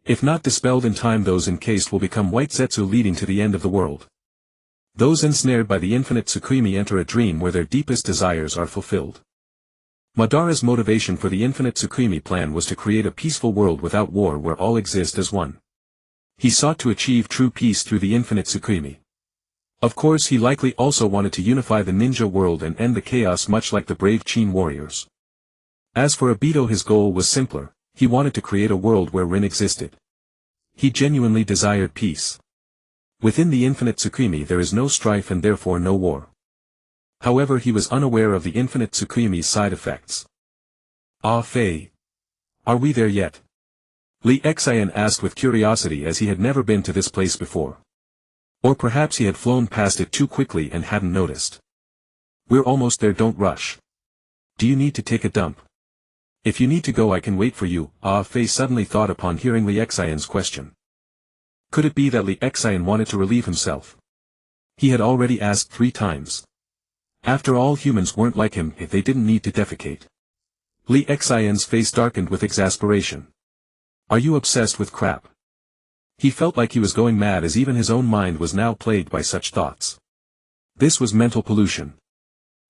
If not dispelled in time, those encased will become white zetsu, leading to the end of the world. Those ensnared by the infinite Tsukuyomi enter a dream where their deepest desires are fulfilled. Madara's motivation for the infinite Tsukuyomi plan was to create a peaceful world without war, where all exist as one. He sought to achieve true peace through the infinite Tsukuyomi. Of course, he likely also wanted to unify the ninja world and end the chaos, much like the brave Chin warriors. As for Obito, his goal was simpler. He wanted to create a world where Rin existed. He genuinely desired peace. Within the infinite Tsukuyomi there is no strife and therefore no war. However, he was unaware of the infinite Tsukuyomi's side effects. Ah Fei. Are we there yet? Li Xian asked with curiosity, as he had never been to this place before. Or perhaps he had flown past it too quickly and hadn't noticed. We're almost there, don't rush. Do you need to take a dump? If you need to go, I can wait for you, Ah Fei suddenly thought upon hearing Li Xian's question. Could it be that Li Xian wanted to relieve himself? He had already asked 3 times. After all, humans weren't like him if they didn't need to defecate. Li Xian's face darkened with exasperation. Are you obsessed with crap? He felt like he was going mad, as even his own mind was now plagued by such thoughts. This was mental pollution.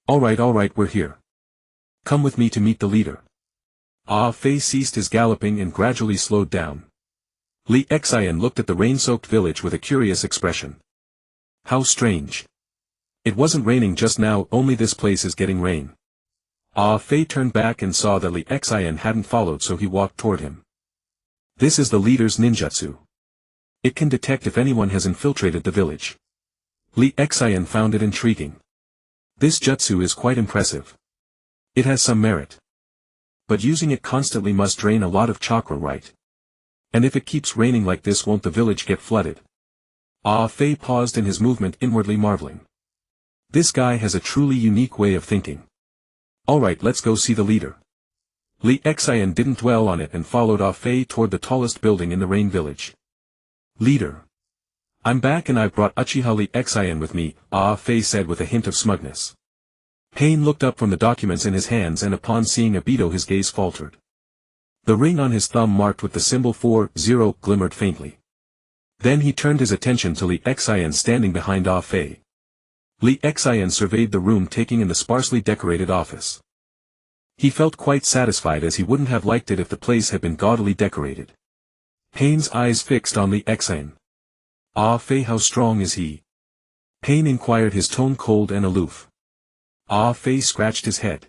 Alright, we're here. Come with me to meet the leader. Ah Fei ceased his galloping and gradually slowed down. Li Xian looked at the rain-soaked village with a curious expression. How strange. It wasn't raining just now, only this place is getting rain. Ah Fei turned back and saw that Li Xian hadn't followed, so he walked toward him. This is the leader's ninjutsu. It can detect if anyone has infiltrated the village. Li Xian found it intriguing. This jutsu is quite impressive. It has some merit. But using it constantly must drain a lot of chakra, right? And if it keeps raining like this, won't the village get flooded? Ah Fei paused in his movement, inwardly marveling. This guy has a truly unique way of thinking. Alright, let's go see the leader. Li Xian didn't dwell on it and followed Ah Fei toward the tallest building in the rain village. Leader. I'm back and I've brought Uchiha Li Xian with me, Ah Fei said with a hint of smugness. Pain looked up from the documents in his hands and upon seeing Obito his gaze faltered. The ring on his thumb marked with the symbol 40 glimmered faintly. Then he turned his attention to Li Xian standing behind Ah Fei. Li Xian surveyed the room, taking in the sparsely decorated office. He felt quite satisfied, as he wouldn't have liked it if the place had been gaudily decorated. Pain's eyes fixed on Li Xian. Ah Fei, how strong is he? Pain inquired, his tone cold and aloof. Ah Fei scratched his head.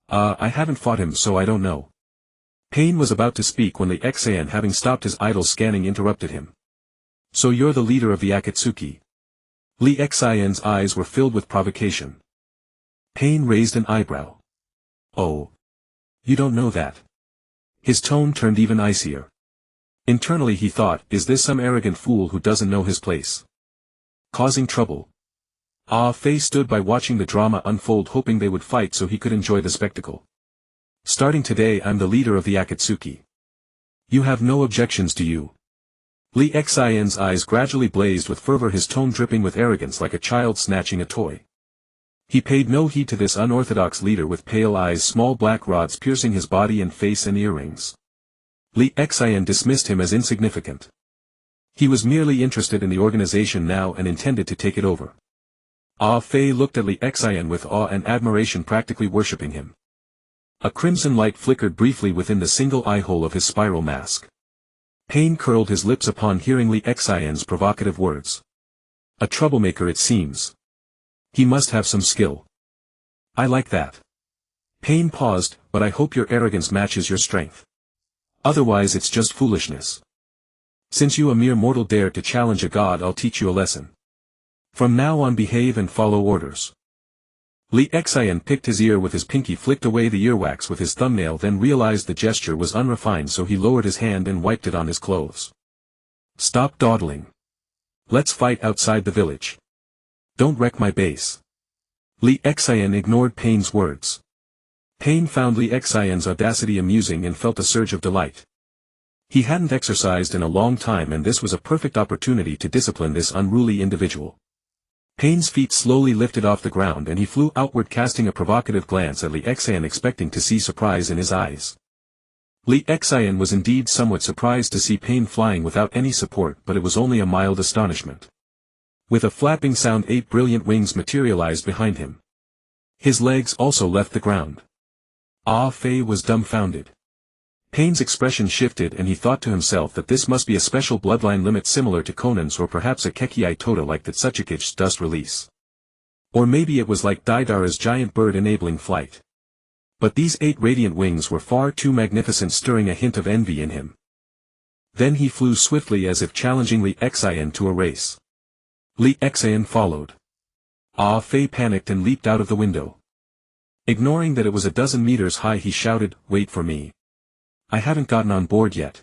I haven't fought him, so I don't know. Pain was about to speak when Li Xian, having stopped his idle scanning, interrupted him. So you're the leader of the Akatsuki? Li Xian's eyes were filled with provocation. Pain raised an eyebrow. Oh. You don't know that. His tone turned even icier. Internally he thought, is this some arrogant fool who doesn't know his place? Causing trouble. Ah Fei stood by watching the drama unfold, hoping they would fight so he could enjoy the spectacle. Starting today I'm the leader of the Akatsuki. You have no objections, do you? Li Xian's eyes gradually blazed with fervor, his tone dripping with arrogance like a child snatching a toy. He paid no heed to this unorthodox leader with pale eyes, small black rods piercing his body and face, and earrings. Li Xian dismissed him as insignificant. He was merely interested in the organization now and intended to take it over. Ah Fei looked at Li Xian with awe and admiration, practically worshipping him. A crimson light flickered briefly within the single eye hole of his spiral mask. Pain curled his lips upon hearing Li Xian's provocative words. A troublemaker, it seems. He must have some skill. I like that. Pain paused, but I hope your arrogance matches your strength. Otherwise it's just foolishness. Since you, a mere mortal, dare to challenge a god, I'll teach you a lesson. From now on behave and follow orders. Li Xian picked his ear with his pinky, flicked away the earwax with his thumbnail, then realized the gesture was unrefined, so he lowered his hand and wiped it on his clothes. Stop dawdling. Let's fight outside the village. Don't wreck my base. Li Xian ignored Pain's words. Pain found Li Xian's audacity amusing and felt a surge of delight. He hadn't exercised in a long time, and this was a perfect opportunity to discipline this unruly individual. Pain's feet slowly lifted off the ground and he flew outward, casting a provocative glance at Li Xian, expecting to see surprise in his eyes. Li Xian was indeed somewhat surprised to see Pain flying without any support, but it was only a mild astonishment. With a flapping sound, 8 brilliant wings materialized behind him. His legs also left the ground. Ah Fei was dumbfounded. Pain's expression shifted and he thought to himself that this must be a special bloodline limit similar to Conan's, or perhaps a Kekii Tota like that Tsuchikich's dust release. Or maybe it was like Daidara's giant bird enabling flight. But these 8 radiant wings were far too magnificent, stirring a hint of envy in him. Then he flew swiftly, as if challenging Li Xian to a race. Li Xian followed. Ah Fei panicked and leaped out of the window. Ignoring that it was a dozen meters high, he shouted, "Wait for me. I haven't gotten on board yet."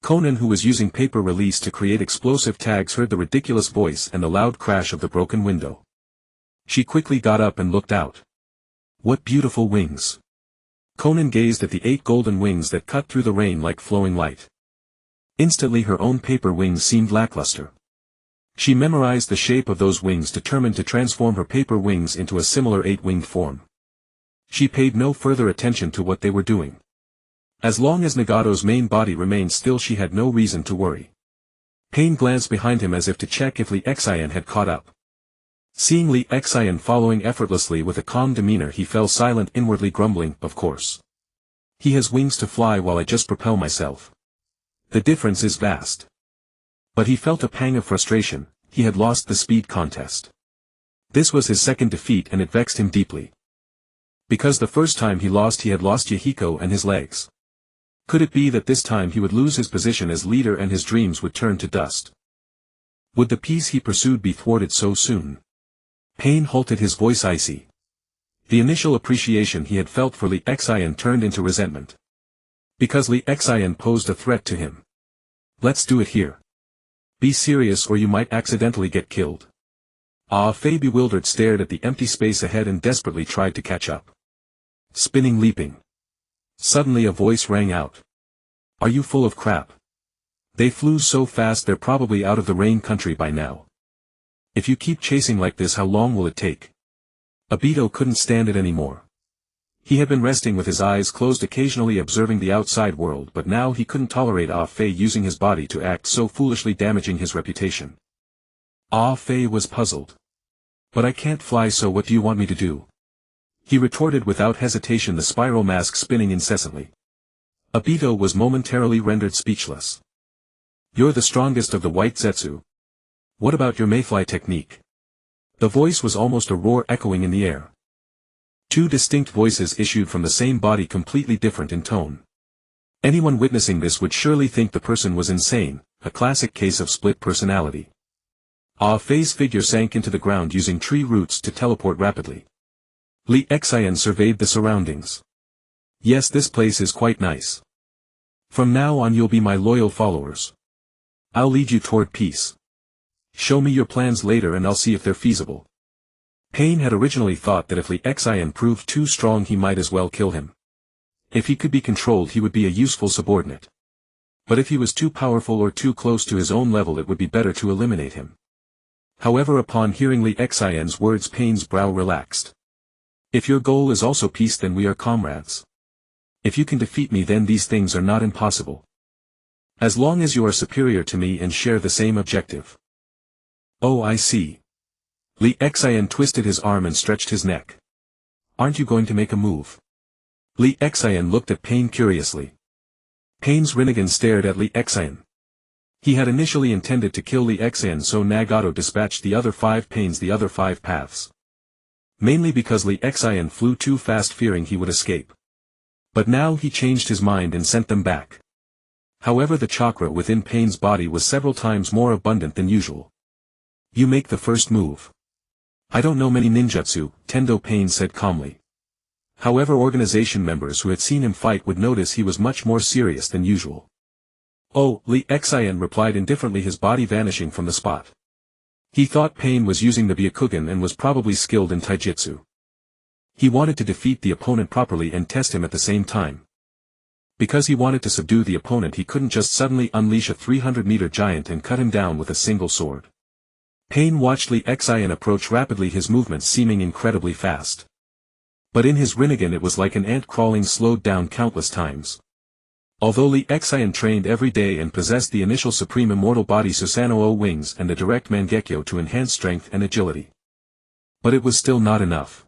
Conan, who was using paper release to create explosive tags, heard the ridiculous voice and the loud crash of the broken window. She quickly got up and looked out. What beautiful wings! Conan gazed at the 8 golden wings that cut through the rain like flowing light. Instantly her own paper wings seemed lackluster. She memorized the shape of those wings, determined to transform her paper wings into a similar 8-winged form. She paid no further attention to what they were doing. As long as Nagato's main body remained still, she had no reason to worry. Pain glanced behind him as if to check if Li Xian had caught up. Seeing Li Xian following effortlessly with a calm demeanor, he fell silent, inwardly grumbling, "Of course. He has wings to fly while I just propel myself. The difference is vast." But he felt a pang of frustration. He had lost the speed contest. This was his second defeat and it vexed him deeply. Because the first time he had lost Yahiko and his legs. Could it be that this time he would lose his position as leader and his dreams would turn to dust? Would the peace he pursued be thwarted so soon? Pain halted, his voice icy. The initial appreciation he had felt for Li Xian turned into resentment. Because Li Xian posed a threat to him. Let's do it here. Be serious or you might accidentally get killed. Ah Fei bewildered stared at the empty space ahead and desperately tried to catch up. Spinning, leaping. Suddenly a voice rang out. Are you full of crap? They flew so fast they're probably out of the rain country by now. If you keep chasing like this, how long will it take? Obito couldn't stand it anymore. He had been resting with his eyes closed, occasionally observing the outside world, but now he couldn't tolerate Ah Fei using his body to act so foolishly, damaging his reputation. Ah Fei was puzzled. But I can't fly, so what do you want me to do? He retorted without hesitation, the spiral mask spinning incessantly. Obito was momentarily rendered speechless. You're the strongest of the white Zetsu. What about your mayfly technique? The voice was almost a roar echoing in the air. Two distinct voices issued from the same body, completely different in tone. Anyone witnessing this would surely think the person was insane, a classic case of split personality. Ah Fei's figure sank into the ground, using tree roots to teleport rapidly. Li Xian surveyed the surroundings. Yes, this place is quite nice. From now on you'll be my loyal followers. I'll lead you toward peace. Show me your plans later and I'll see if they're feasible. Pain had originally thought that if Li Xian proved too strong he might as well kill him. If he could be controlled he would be a useful subordinate. But if he was too powerful or too close to his own level, it would be better to eliminate him. However, upon hearing Li Xian's words, Pain's brow relaxed. If your goal is also peace, then we are comrades. If you can defeat me, then these things are not impossible. As long as you are superior to me and share the same objective. Oh, I see. Li Xian twisted his arm and stretched his neck. Aren't you going to make a move? Li Xian looked at Pain curiously. Pain's Rinnegan stared at Li Xian. He had initially intended to kill Li Xian, so Nagato dispatched the other 5 Pains the other 5 paths. Mainly because Li Xian flew too fast, fearing he would escape. But now he changed his mind and sent them back. However, the chakra within Pain's body was several times more abundant than usual. You make the first move. I don't know many ninjutsu, Tendo, Pain said calmly. However, organization members who had seen him fight would notice he was much more serious than usual. Oh, Li Xian replied indifferently, his body vanishing from the spot. He thought Pain was using the Byakugan and was probably skilled in taijutsu. He wanted to defeat the opponent properly and test him at the same time. Because he wanted to subdue the opponent, he couldn't just suddenly unleash a 300-meter giant and cut him down with a single sword. Pain watched Li Xian approach rapidly, his movements seeming incredibly fast. But in his Rinnegan it was like an ant crawling, slowed down countless times. Although Li Xian trained every day and possessed the initial supreme immortal body Susanoo wings and the direct Mangekyo to enhance strength and agility. But it was still not enough.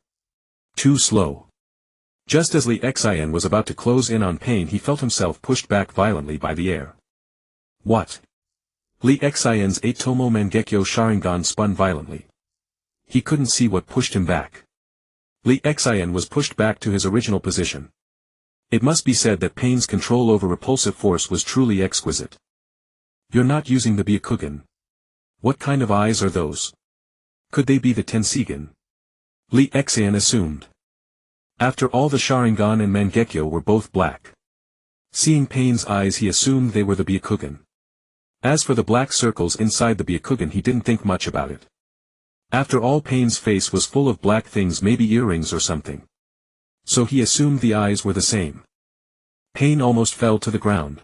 Too slow. Just as Li Xian was about to close in on Pain, he felt himself pushed back violently by the air. What? Li Xian's three-tomoe Mangekyo Sharingan spun violently. He couldn't see what pushed him back. Li Xian was pushed back to his original position. It must be said that Pain's control over repulsive force was truly exquisite. You're not using the Byakugan. What kind of eyes are those? Could they be the Tensigan? Li Xian assumed. After all, the Sharingan and Mangekyo were both black. Seeing Pain's eyes, he assumed they were the Byakugan. As for the black circles inside the Byakugan, he didn't think much about it. After all, Pain's face was full of black things, maybe earrings or something. So he assumed the eyes were the same. Pain almost fell to the ground.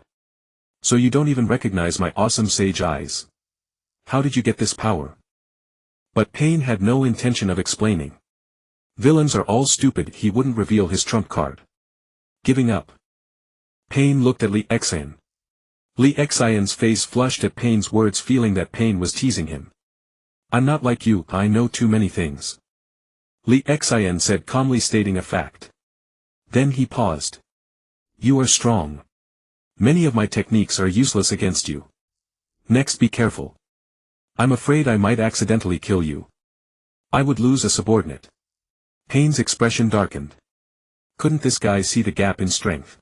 So you don't even recognize my awesome sage eyes? How did you get this power? But Pain had no intention of explaining. Villains are all stupid, he wouldn't reveal his trump card. Giving up. Pain looked at Li Xian. Li Xian's face flushed at Pain's words, feeling that Pain was teasing him. I'm not like you, I know too many things. Li Xian said calmly, stating a fact. Then he paused. You are strong. Many of my techniques are useless against you. Next, be careful. I'm afraid I might accidentally kill you. I would lose a subordinate. Pain's expression darkened. Couldn't this guy see the gap in strength?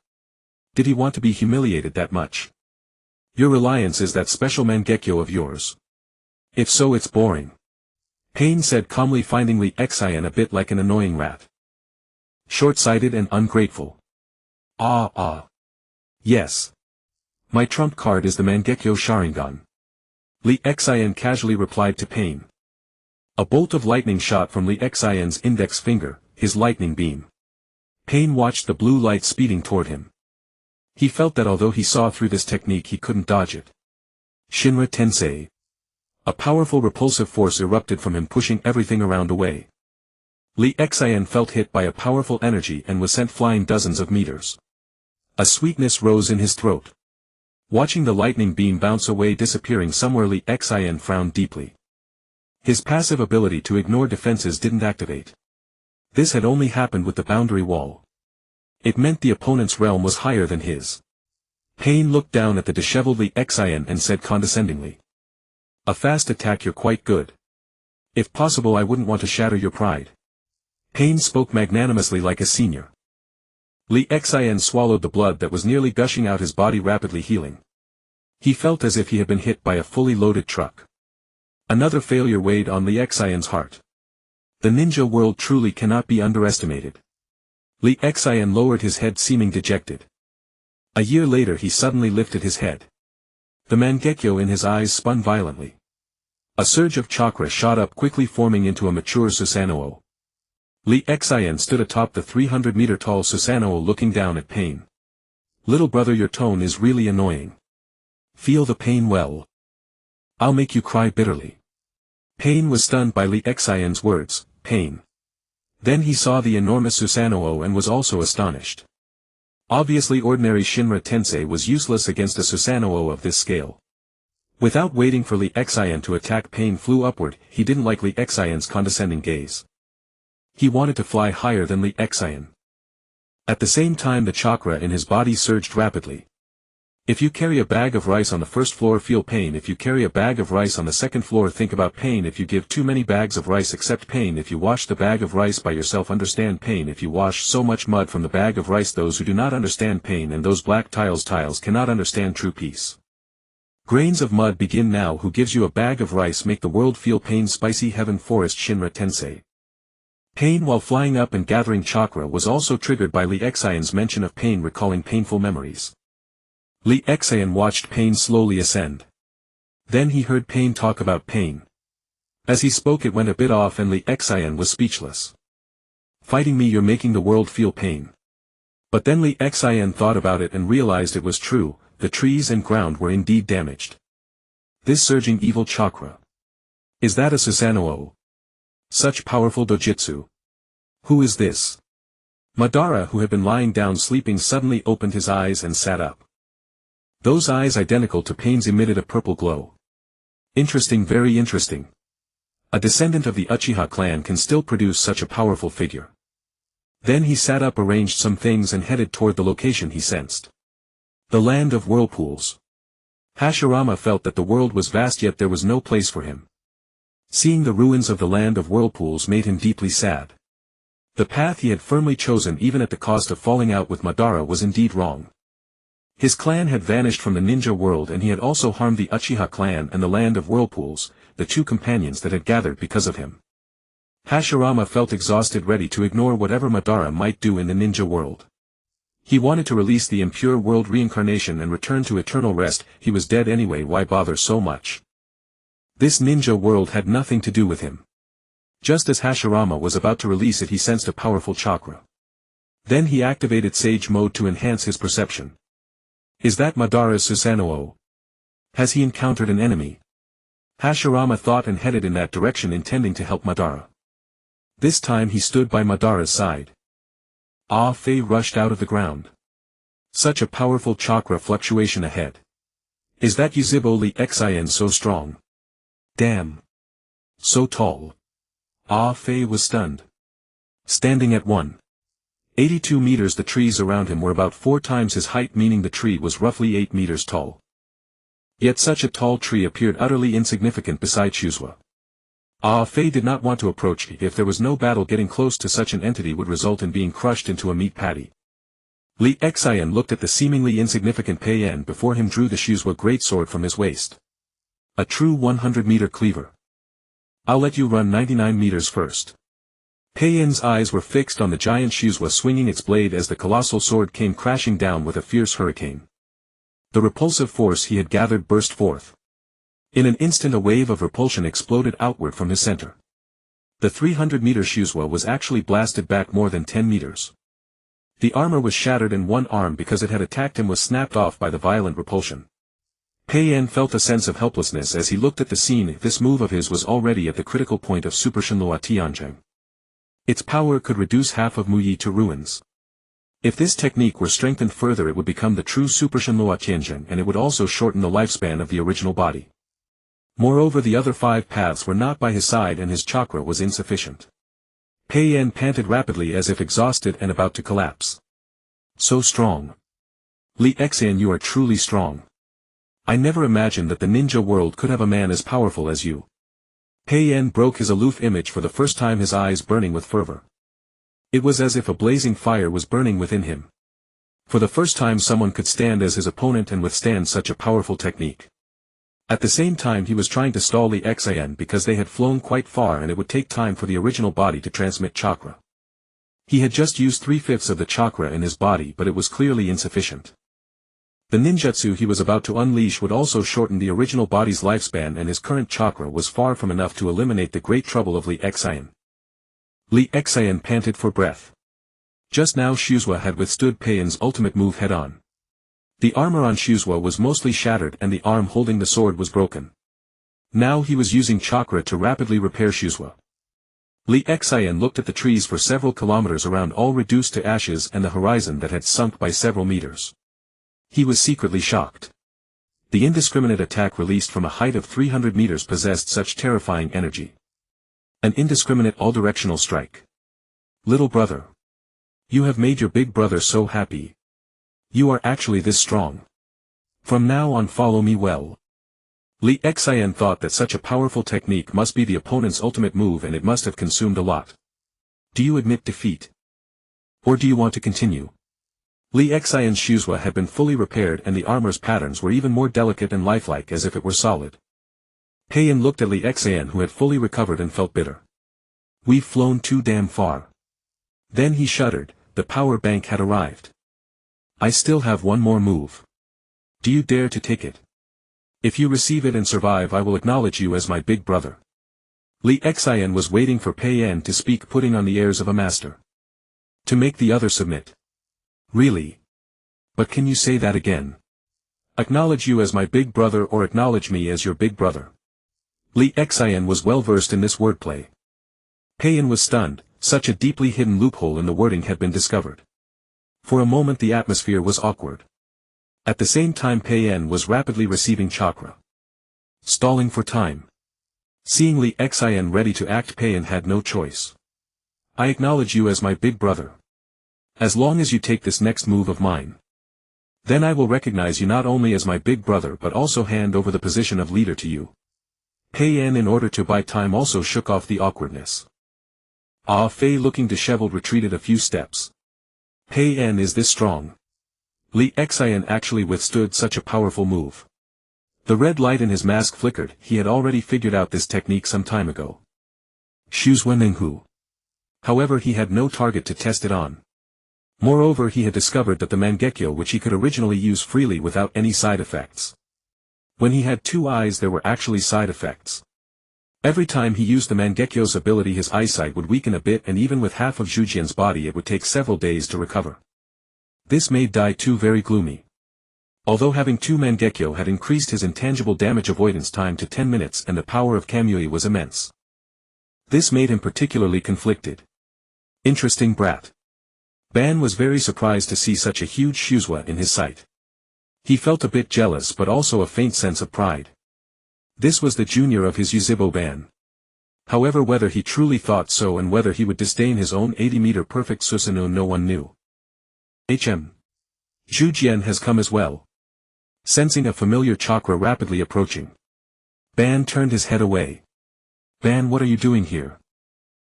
Did he want to be humiliated that much? Your reliance is that special Mangekyo of yours. If so, it's boring. Pain said calmly, finding Li Xian a bit like an annoying rat. Short-sighted and ungrateful. Yes. My trump card is the Mangekyo Sharingan. Li Xian casually replied to Pain. A bolt of lightning shot from Li Xian's index finger, his lightning beam. Pain watched the blue light speeding toward him. He felt that although he saw through this technique, he couldn't dodge it. Shinra Tensei. A powerful repulsive force erupted from him, pushing everything around away. Li Xian felt hit by a powerful energy and was sent flying dozens of meters. A sweetness rose in his throat. Watching the lightning beam bounce away, disappearing somewhere, Li Xian frowned deeply. His passive ability to ignore defenses didn't activate. This had only happened with the boundary wall. It meant the opponent's realm was higher than his. Pain looked down at the disheveled Li Xian and said condescendingly. A fast attack, you're quite good. If possible, I wouldn't want to shatter your pride. Pain spoke magnanimously like a senior. Li Xian swallowed the blood that was nearly gushing out, his body rapidly healing. He felt as if he had been hit by a fully loaded truck. Another failure weighed on Li Xian's heart. The ninja world truly cannot be underestimated. Li Xian lowered his head, seeming dejected. A year later he suddenly lifted his head. The Mangekyo in his eyes spun violently. A surge of chakra shot up quickly, forming into a mature Susanoo. Li Xian stood atop the 300-meter-tall Susanoo, looking down at Pain. Little brother, your tone is really annoying. Feel the pain well. I'll make you cry bitterly. Pain was stunned by Li Xian's words. Pain. Then he saw the enormous Susanoo and was also astonished. Obviously, ordinary Shinra Tensei was useless against a Susanoo of this scale. Without waiting for Li Xian to attack, Pain flew upward. He didn't like Li Xian's condescending gaze. He wanted to fly higher than Li Xian. At the same time, the chakra in his body surged rapidly. If you carry a bag of rice on the first floor, feel pain. If you carry a bag of rice on the second floor, think about pain. If you give too many bags of rice, accept pain. If you wash the bag of rice by yourself, understand pain. If you wash so much mud from the bag of rice, those who do not understand pain and those black tiles cannot understand true peace. Grains of mud, begin now. Who gives you a bag of rice? Make the world feel pain. Spicy heaven forest Shinra Tensei. Pain while flying up and gathering chakra was also triggered by Li Xian's mention of pain, recalling painful memories. Li Xian watched Pain slowly ascend. Then he heard Pain talk about pain. As he spoke, it went a bit off and Li Xian was speechless. Fighting me, you're making the world feel pain. But then Li Xian thought about it and realized it was true, the trees and ground were indeed damaged. This surging evil chakra. Is that a Susanoo? Such powerful dojutsu. Who is this? Madara, who had been lying down sleeping, suddenly opened his eyes and sat up. Those eyes, identical to Pain's, emitted a purple glow. Interesting, very interesting. A descendant of the Uchiha clan can still produce such a powerful figure. Then he sat up, arranged some things and headed toward the location he sensed. The land of whirlpools. Hashirama felt that the world was vast, yet there was no place for him. Seeing the ruins of the land of whirlpools made him deeply sad. The path he had firmly chosen, even at the cost of falling out with Madara, was indeed wrong. His clan had vanished from the ninja world, and he had also harmed the Uchiha clan and the land of whirlpools, the two companions that had gathered because of him. Hashirama felt exhausted, ready to ignore whatever Madara might do in the ninja world. He wanted to release the impure world reincarnation and return to eternal rest. He was dead anyway, why bother so much? This ninja world had nothing to do with him. Just as Hashirama was about to release it, he sensed a powerful chakra. Then he activated Sage Mode to enhance his perception. Is that Madara's Susanoo? Has he encountered an enemy? Hashirama thought and headed in that direction, intending to help Madara. This time he stood by Madara's side. Fei rushed out of the ground. Such a powerful chakra fluctuation ahead. Is that Yuzhibo Li Xian so strong? Damn. So tall. Fei was stunned. Standing at 182 meters, the trees around him were about 4 times his height, meaning the tree was roughly 8 meters tall. Yet such a tall tree appeared utterly insignificant beside Shuzua. Fei did not want to approach. If there was no battle, getting close to such an entity would result in being crushed into a meat patty. Li Xian looked at the seemingly insignificant Pei Yan before him, drew the Shuzhua greatsword from his waist. A true 100-meter cleaver. I'll let you run 99 meters first. Pei Yan's eyes were fixed on the giant Shuzhua swinging its blade as the colossal sword came crashing down with a fierce hurricane. The repulsive force he had gathered burst forth. In an instant a wave of repulsion exploded outward from his center. The 300-meter Shuzhua was actually blasted back more than 10 meters. The armor was shattered and one arm because it had attacked him was snapped off by the violent repulsion. Pei Yan felt a sense of helplessness as he looked at the scene. This move of his was already at the critical point of Super Shenlua Tianzheng. Its power could reduce half of Muyi to ruins. If this technique were strengthened further, it would become the true Super Shenlua Tianzheng, and it would also shorten the lifespan of the original body. Moreover, the other 5 paths were not by his side and his chakra was insufficient. Pei Yan panted rapidly as if exhausted and about to collapse. So strong. Li Xian, you are truly strong. I never imagined that the ninja world could have a man as powerful as you. Pei Yan broke his aloof image for the first time, his eyes burning with fervor. It was as if a blazing fire was burning within him. For the first time someone could stand as his opponent and withstand such a powerful technique. At the same time he was trying to stall Li Xian because they had flown quite far and it would take time for the original body to transmit chakra. He had just used 3/5 of the chakra in his body, but it was clearly insufficient. The ninjutsu he was about to unleash would also shorten the original body's lifespan, and his current chakra was far from enough to eliminate the great trouble of Li Xian. Li Xian panted for breath. Just now Shuzhua had withstood Pei Yan's ultimate move head-on. The armor on Shuzhua was mostly shattered and the arm holding the sword was broken. Now he was using chakra to rapidly repair Shuzhua. Li Xian looked at the trees for several kilometers around, all reduced to ashes, and the horizon that had sunk by several meters. He was secretly shocked. The indiscriminate attack released from a height of 300 meters possessed such terrifying energy. An indiscriminate all-directional strike. Little brother. You have made your big brother so happy. You are actually this strong. From now on follow me well. Li Xian thought that such a powerful technique must be the opponent's ultimate move, and it must have consumed a lot. Do you admit defeat? Or do you want to continue? Li Xian's Shuzhua had been fully repaired and the armor's patterns were even more delicate and lifelike, as if it were solid. Pei Yan looked at Li Xian, who had fully recovered, and felt bitter. We've flown too damn far. Then he shuddered. The power bank had arrived. I still have one more move. Do you dare to take it? If you receive it and survive, I will acknowledge you as my big brother. Li Xian was waiting for Pei Yan to speak, putting on the airs of a master. To make the other submit. Really? But can you say that again? Acknowledge you as my big brother, or acknowledge me as your big brother. Li Xian was well versed in this wordplay. Pei Yan was stunned. Such a deeply hidden loophole in the wording had been discovered. For a moment the atmosphere was awkward. At the same time Pei Yan was rapidly receiving chakra. Stalling for time. Seeing Li Xian ready to act, Pei Yan had no choice. I acknowledge you as my big brother. As long as you take this next move of mine. Then I will recognize you not only as my big brother but also hand over the position of leader to you. Pei Yan, in order to buy time, also shook off the awkwardness. Ah Fei, looking disheveled, retreated a few steps. Pei Yan is this strong. Li Xian actually withstood such a powerful move. The red light in his mask flickered. He had already figured out this technique some time ago. Shuzhua Ninghu. However, he had no target to test it on. Moreover, he had discovered that the Mangekyo, which he could originally use freely without any side effects. When he had 2 eyes, there were actually side effects. Every time he used the Mangekyo's ability, his eyesight would weaken a bit, and even with half of Zhujian's body it would take several days to recover. This made Dai Tu very gloomy. Although having 2 Mangekyo had increased his intangible damage avoidance time to 10 minutes, and the power of Kamui was immense. This made him particularly conflicted. Interesting brat. Ban was very surprised to see such a huge Shuzhua in his sight. He felt a bit jealous, but also a faint sense of pride. This was the junior of his Yuzhibo Ban. However, whether he truly thought so and whether he would disdain his own 80-meter perfect Susanoo, no one knew. Zhujian has come as well. Sensing a familiar chakra rapidly approaching, Ban turned his head away. Ban, what are you doing here?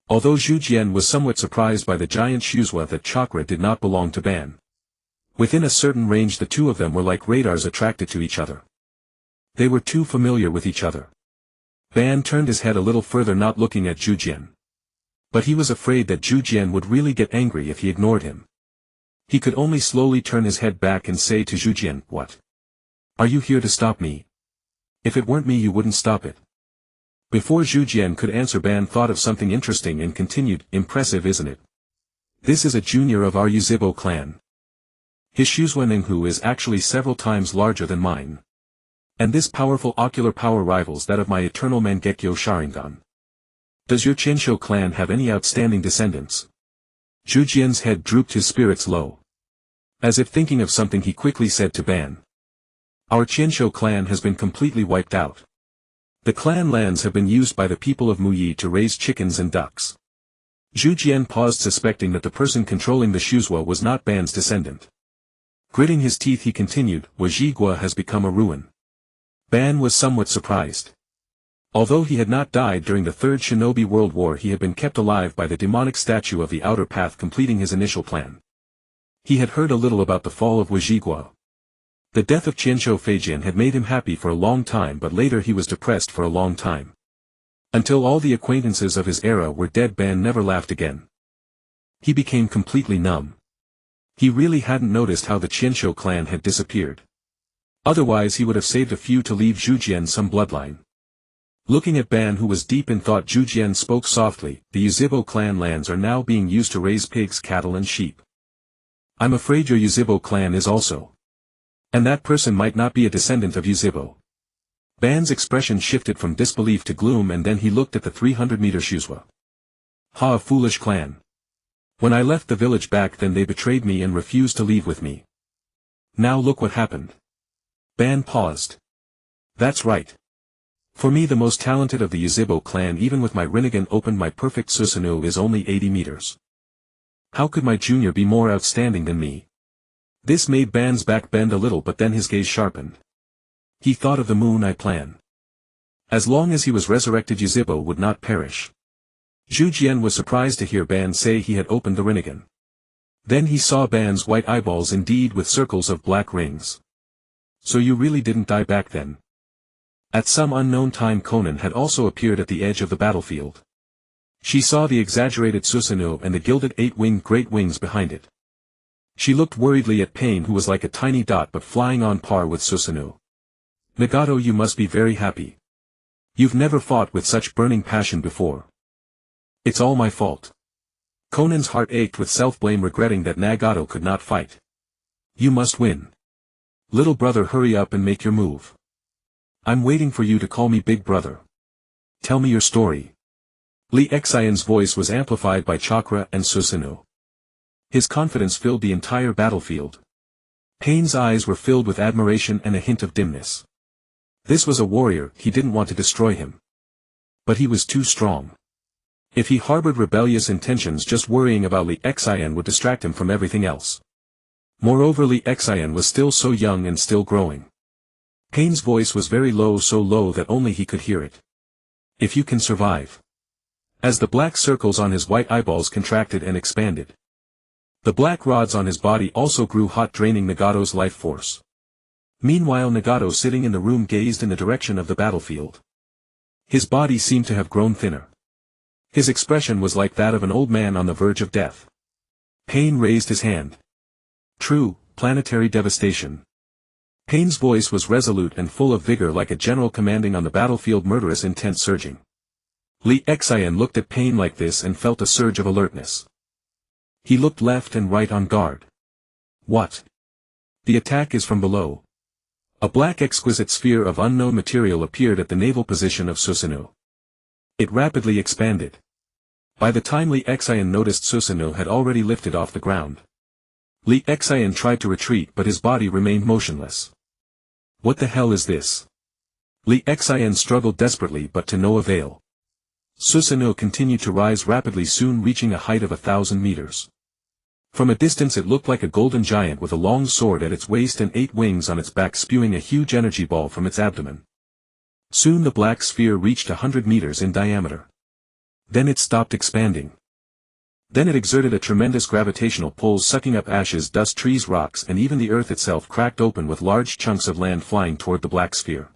Although Zhujian was somewhat surprised by the giant Shuzhua, that chakra did not belong to Ban. Within a certain range the two of them were like radars attracted to each other. They were too familiar with each other. Ban turned his head a little further, not looking at Zhu Jian. But he was afraid that Zhu Jian would really get angry if he ignored him. He could only slowly turn his head back and say to Zhu Jian, "What? Are you here to stop me? If it weren't me you wouldn't stop it." Before Zhu Jian could answer, Ban thought of something interesting and continued, "Impressive, isn't it? This is a junior of our Yuzhibo clan. His Shuzhua Ninghu is actually several times larger than mine. And this powerful ocular power rivals that of my eternal Mangekyo Sharingan. Does your Qianshou clan have any outstanding descendants?" Zhu Jian's head drooped, his spirits low. As if thinking of something, he quickly said to Ban, "Our Qianshou clan has been completely wiped out. The clan lands have been used by the people of Muyi to raise chickens and ducks." Zhu Jian paused, suspecting that the person controlling the Shuzhua was not Ban's descendant. Gritting his teeth he continued, "Wajigua has become a ruin." Ban was somewhat surprised. Although he had not died during the Third Shinobi World War, he had been kept alive by the demonic statue of the Outer Path completing his initial plan. He had heard a little about the fall of Wajigua. The death of Qianshou Feijian had made him happy for a long time, but later he was depressed for a long time. Until all the acquaintances of his era were dead, Ban never laughed again. He became completely numb. He really hadn't noticed how the Qianshou clan had disappeared. Otherwise he would have saved a few to leave Zhu Jian some bloodline. Looking at Ban, who was deep in thought, Zhu Jian spoke softly, "The Yuzhibo clan lands are now being used to raise pigs, cattle and sheep. I'm afraid your Yuzhibo clan is also. And that person might not be a descendant of Yuzhibo." Ban's expression shifted from disbelief to gloom, and then he looked at the 300-meter Shuzhua. "Ha, a foolish clan. When I left the village back then they betrayed me and refused to leave with me. Now look what happened." Ban paused. "That's right. For me, the most talented of the Yuzhibo clan, even with my Rinnegan opened, my perfect Susanoo, is only 80 meters. How could my junior be more outstanding than me?" This made Ban's back bend a little, but then his gaze sharpened. He thought of the Moon Eye plan. As long as he was resurrected, Yuzhibo would not perish. Zhu Jian was surprised to hear Ban say he had opened the Rinnegan. Then he saw Ban's white eyeballs, indeed with circles of black rings. "So you really didn't die back then?" At some unknown time Conan had also appeared at the edge of the battlefield. She saw the exaggerated Susanoo and the gilded 8-winged great wings behind it. She looked worriedly at Pain, who was like a tiny dot but flying on par with Susanoo. "Nagato, you must be very happy. You've never fought with such burning passion before." "It's all my fault." Conan's heart ached with self-blame, regretting that Nagato could not fight. "You must win. Little brother, hurry up and make your move. I'm waiting for you to call me big brother. Tell me your story." Li Xian's voice was amplified by chakra and Susanoo. His confidence filled the entire battlefield. Pain's eyes were filled with admiration and a hint of dimness. This was a warrior, he didn't want to destroy him. But he was too strong. If he harbored rebellious intentions, just worrying about Li Xian would distract him from everything else. Moreover, Li Xian was still so young and still growing. Pain's voice was very low, so low that only he could hear it. "If you can survive." As the black circles on his white eyeballs contracted and expanded, the black rods on his body also grew hot, draining Nagato's life force. Meanwhile, Nagato, sitting in the room, gazed in the direction of the battlefield. His body seemed to have grown thinner. His expression was like that of an old man on the verge of death. Pain raised his hand. "True, planetary devastation." Pain's voice was resolute and full of vigor, like a general commanding on the battlefield, murderous intent surging. Li Xian looked at Pain like this and felt a surge of alertness. He looked left and right on guard. "What? The attack is from below." A black exquisite sphere of unknown material appeared at the naval position of Susanoo. It rapidly expanded. By the time Li Xian noticed, Susanoo had already lifted off the ground. Li Xian tried to retreat, but his body remained motionless. "What the hell is this?" Li Xian struggled desperately, but to no avail. Susanoo continued to rise rapidly, soon reaching a height of 1,000 meters. From a distance it looked like a golden giant with a long sword at its waist and 8 wings on its back, spewing a huge energy ball from its abdomen. Soon the black sphere reached 100 meters in diameter. Then it stopped expanding. Then it exerted a tremendous gravitational pull, sucking up ashes, dust, trees, rocks, and even the earth itself cracked open with large chunks of land flying toward the black sphere.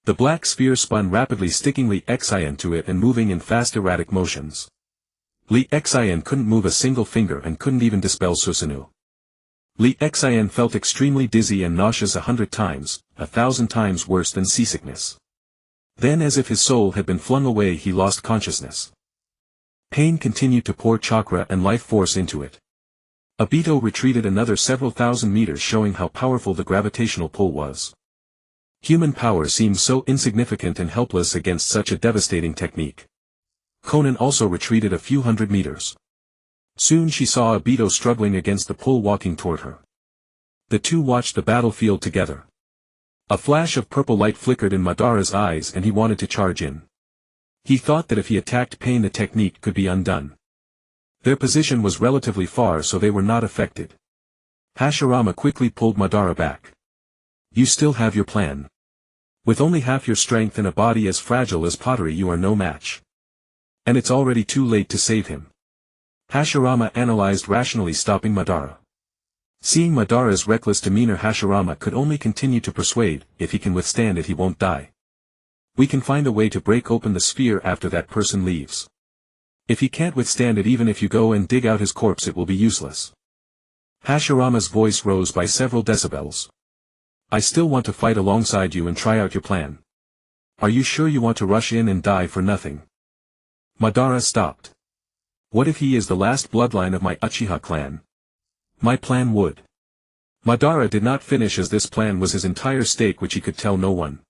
The black sphere spun rapidly, sticking Li Xian to it and moving in fast erratic motions. Li Xian couldn't move a single finger and couldn't even dispel Susanoo. Li Xian felt extremely dizzy and nauseous 100 times, 1,000 times worse than seasickness. Then, as if his soul had been flung away, he lost consciousness. Pain continued to pour chakra and life force into it. Obito retreated another several thousand meters, showing how powerful the gravitational pull was. Human power seemed so insignificant and helpless against such a devastating technique. Konan also retreated a few hundred meters. Soon she saw Obito struggling against the pull, walking toward her. The two watched the battlefield together. A flash of purple light flickered in Madara's eyes and he wanted to charge in. He thought that if he attacked Pain, the technique could be undone. Their position was relatively far, so they were not affected. Hashirama quickly pulled Madara back. You still have your plan. With only half your strength and a body as fragile as pottery, you are no match. And it's already too late to save him. Hashirama analyzed rationally, stopping Madara. Seeing Madara's reckless demeanor, Hashirama could only continue to persuade, if he can withstand it, he won't die. We can find a way to break open the sphere after that person leaves. If he can't withstand it, even if you go and dig out his corpse, it will be useless. Hashirama's voice rose by several decibels. I still want to fight alongside you and try out your plan. Are you sure you want to rush in and die for nothing? Madara stopped. What if he is the last bloodline of my Uchiha clan? My plan would. Madara did not finish, as this plan was his entire stake, which he could tell no one.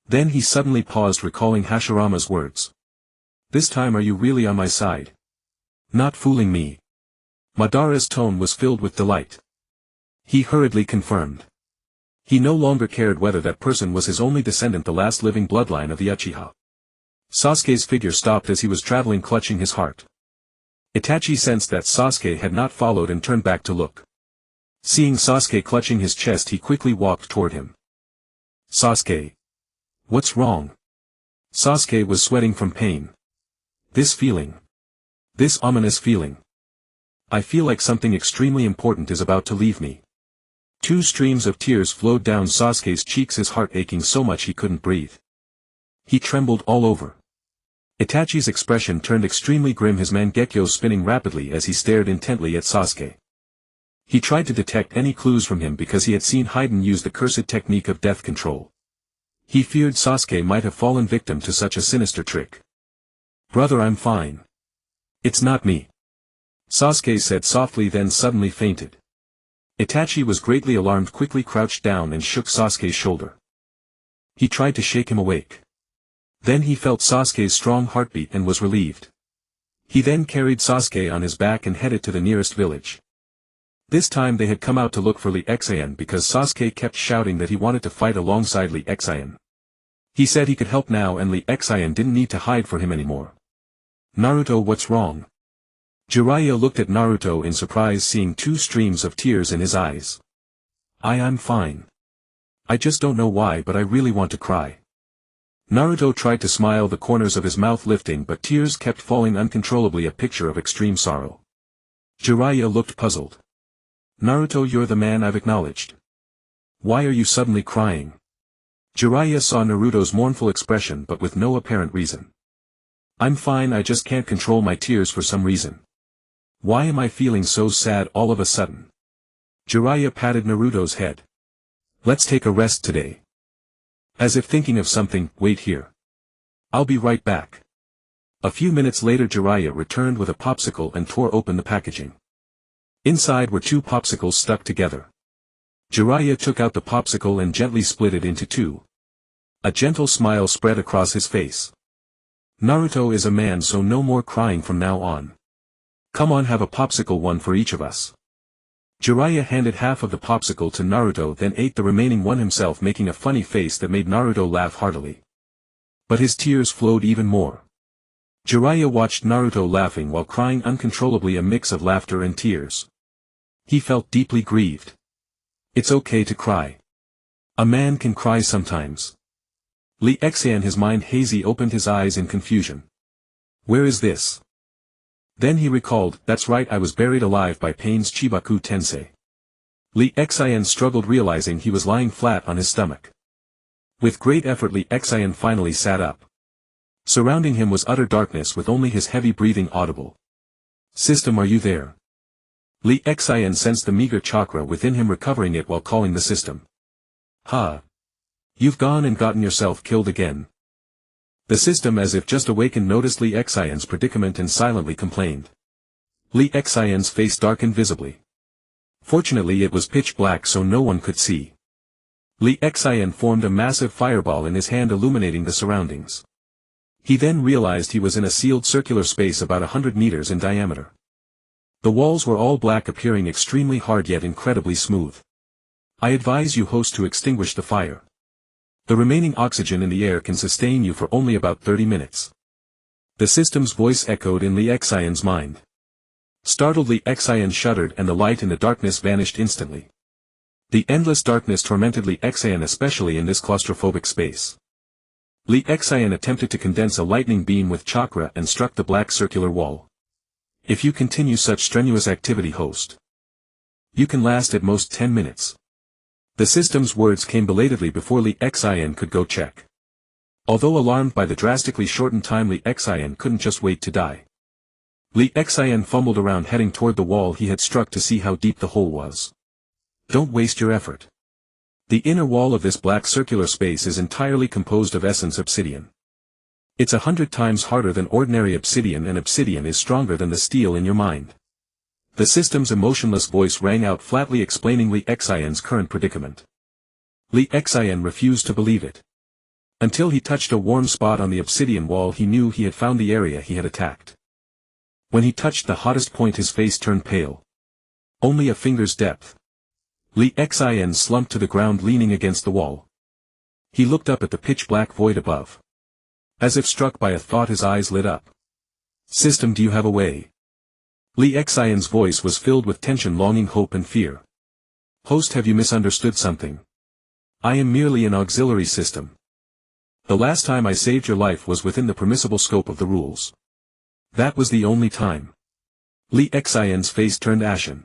Then he suddenly paused, recalling Hashirama's words. This time, are you really on my side? Not fooling me. Madara's tone was filled with delight. He hurriedly confirmed. He no longer cared whether that person was his only descendant, the last living bloodline of the Uchiha. Sasuke's figure stopped as he was traveling, clutching his heart. Itachi sensed that Sasuke had not followed and turned back to look. Seeing Sasuke clutching his chest, he quickly walked toward him. Sasuke. What's wrong? Sasuke was sweating from pain. This feeling. This ominous feeling. I feel like something extremely important is about to leave me. 2 streams of tears flowed down Sasuke's cheeks, his heart aching so much he couldn't breathe. He trembled all over. Itachi's expression turned extremely grim, his Mangekyo spinning rapidly as he stared intently at Sasuke. He tried to detect any clues from him because he had seen Haiden use the cursed technique of death control. He feared Sasuke might have fallen victim to such a sinister trick. Brother, I'm fine. It's not me. Sasuke said softly, then suddenly fainted. Itachi was greatly alarmed, quickly crouched down and shook Sasuke's shoulder. He tried to shake him awake. Then he felt Sasuke's strong heartbeat and was relieved. He then carried Sasuke on his back and headed to the nearest village. This time they had come out to look for Li Xian because Sasuke kept shouting that he wanted to fight alongside Li Xian. He said he could help now and Li Xian didn't need to hide for him anymore. Naruto, what's wrong? Jiraiya looked at Naruto in surprise, seeing 2 streams of tears in his eyes. I'm fine. I just don't know why, but I really want to cry. Naruto tried to smile, the corners of his mouth lifting, but tears kept falling uncontrollably, a picture of extreme sorrow. Jiraiya looked puzzled. Naruto, you're the man I've acknowledged. Why are you suddenly crying? Jiraiya saw Naruto's mournful expression but with no apparent reason. I'm fine, I just can't control my tears for some reason. Why am I feeling so sad all of a sudden? Jiraiya patted Naruto's head. Let's take a rest today. As if thinking of something, wait here. I'll be right back. A few minutes later Jiraiya returned with a popsicle and tore open the packaging. Inside were 2 popsicles stuck together. Jiraiya took out the popsicle and gently split it into 2. A gentle smile spread across his face. Naruto is a man, so no more crying from now on. Come on, have a popsicle, one for each of us. Jiraiya handed half of the popsicle to Naruto, then ate the remaining one himself, making a funny face that made Naruto laugh heartily. But his tears flowed even more. Jiraiya watched Naruto laughing while crying uncontrollably, a mix of laughter and tears. He felt deeply grieved. It's okay to cry. A man can cry sometimes. Li Xian, his mind hazy, opened his eyes in confusion. Where is this? Then he recalled, that's right, I was buried alive by Pain's Chibaku Tensei. Lee Xian struggled, realizing he was lying flat on his stomach. With great effort Lee Xian finally sat up. Surrounding him was utter darkness with only his heavy breathing audible. System, are you there? Lee Xian sensed the meager chakra within him, recovering it while calling the system. Ha! You've gone and gotten yourself killed again. The system, as if just awakened, noticed Lee Xian's predicament and silently complained. Lee Xian's face darkened visibly. Fortunately it was pitch black so no one could see. Lee Xian formed a massive fireball in his hand, illuminating the surroundings. He then realized he was in a sealed circular space about 100 meters in diameter. The walls were all black, appearing extremely hard yet incredibly smooth. I advise you, host, to extinguish the fire. The remaining oxygen in the air can sustain you for only about 30 minutes. The system's voice echoed in Lee Xian's mind. Startled, Lee Xian shuddered and the light in the darkness vanished instantly. The endless darkness tormented Lee Xian, especially in this claustrophobic space. Lee Xian attempted to condense a lightning beam with chakra and struck the black circular wall. If you continue such strenuous activity, host, you can last at most 10 minutes. The system's words came belatedly before Lee Xian could go check. Although alarmed by the drastically shortened time, Lee Xian couldn't just wait to die. Lee Xian fumbled around, heading toward the wall he had struck to see how deep the hole was. Don't waste your effort. The inner wall of this black circular space is entirely composed of essence obsidian. It's 100 times harder than ordinary obsidian, and obsidian is stronger than the steel in your mind. The system's emotionless voice rang out flatly, explaining Lee Xian's current predicament. Lee Xian refused to believe it. Until he touched a warm spot on the obsidian wall, he knew he had found the area he had attacked. When he touched the hottest point, his face turned pale. Only a finger's depth. Lee Xian slumped to the ground, leaning against the wall. He looked up at the pitch-black void above. As if struck by a thought, his eyes lit up. System, do you have a way? Lee Xian's voice was filled with tension, longing, hope and fear. Host, have you misunderstood something? I am merely an auxiliary system. The last time I saved your life was within the permissible scope of the rules. That was the only time. Lee Xian's face turned ashen.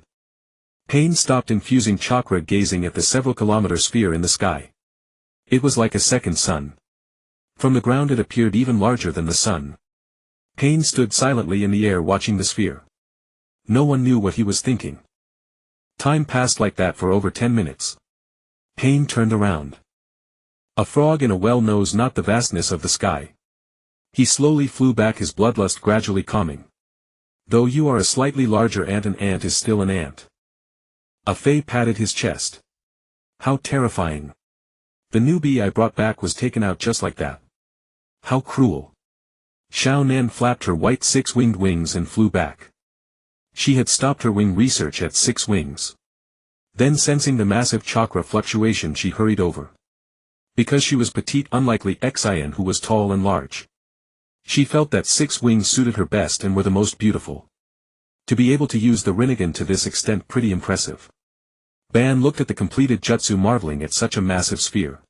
Pain stopped infusing chakra, gazing at the several-kilometer sphere in the sky. It was like a second sun. From the ground it appeared even larger than the sun. Pain stood silently in the air, watching the sphere. No one knew what he was thinking. Time passed like that for over 10 minutes. Pain turned around. A frog in a well knows not the vastness of the sky. He slowly flew back, his bloodlust gradually calming. Though you are a slightly larger ant, an ant is still an ant. A fey patted his chest. How terrifying. The newbie I brought back was taken out just like that. How cruel. Xiao Nan flapped her white six-winged wings and flew back. She had stopped her wing research at 6 wings. Then, sensing the massive chakra fluctuation, she hurried over. Because she was petite, unlike Lee Xian, who was tall and large. She felt that 6 wings suited her best and were the most beautiful. To be able to use the Rinnegan to this extent, pretty impressive. Ban looked at the completed jutsu, marveling at such a massive sphere.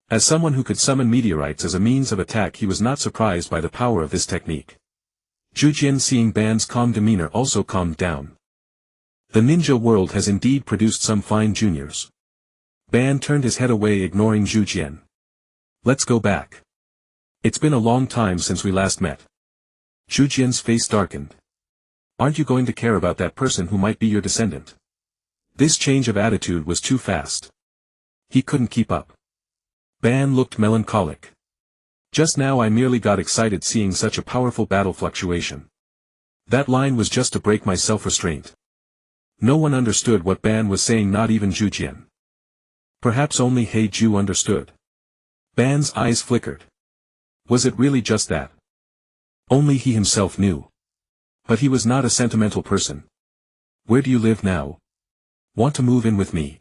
As someone who could summon meteorites as a means of attack, he was not surprised by the power of this technique. Zhujian, seeing Ban's calm demeanor, also calmed down. The ninja world has indeed produced some fine juniors. Ban turned his head away, ignoring Zhujian. Let's go back. It's been a long time since we last met. Zhujian's face darkened. Aren't you going to care about that person who might be your descendant? This change of attitude was too fast. He couldn't keep up. Ban looked melancholic. Just now I merely got excited seeing such a powerful battle fluctuation. That line was just to break my self-restraint. No one understood what Ban was saying, not even Zhujian. Perhaps only Heiju understood. Ban's eyes flickered. Was it really just that? Only he himself knew. But he was not a sentimental person. Where do you live now? Want to move in with me?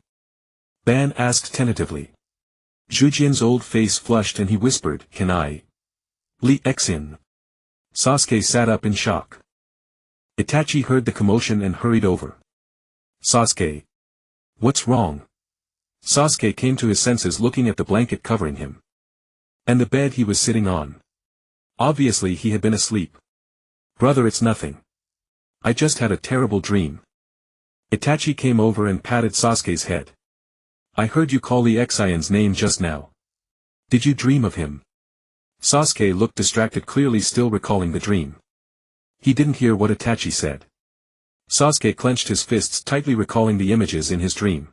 Ban asked tentatively. Zhujian's old face flushed and he whispered, Can I? Lee Xian. Sasuke sat up in shock. Itachi heard the commotion and hurried over. Sasuke. What's wrong? Sasuke came to his senses, looking at the blanket covering him. And the bed he was sitting on. Obviously he had been asleep. Brother, it's nothing. I just had a terrible dream. Itachi came over and patted Sasuke's head. I heard you call the Xian's name just now. Did you dream of him? Sasuke looked distracted, clearly still recalling the dream. He didn't hear what Itachi said. Sasuke clenched his fists tightly, recalling the images in his dream.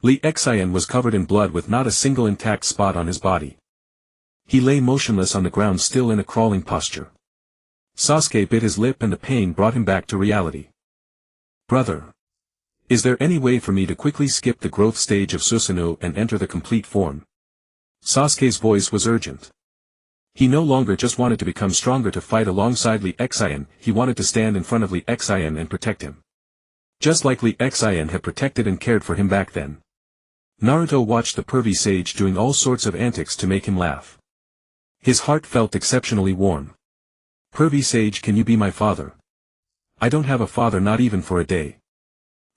Li Xian was covered in blood with not a single intact spot on his body. He lay motionless on the ground, still in a crawling posture. Sasuke bit his lip and the pain brought him back to reality. Brother. Is there any way for me to quickly skip the growth stage of Susanoo and enter the complete form? Sasuke's voice was urgent. He no longer just wanted to become stronger to fight alongside Li Xian, he wanted to stand in front of Li Xian and protect him. Just like Li Xian had protected and cared for him back then. Naruto watched the pervy sage doing all sorts of antics to make him laugh. His heart felt exceptionally warm. Pervy sage, can you be my father? I don't have a father, not even for a day.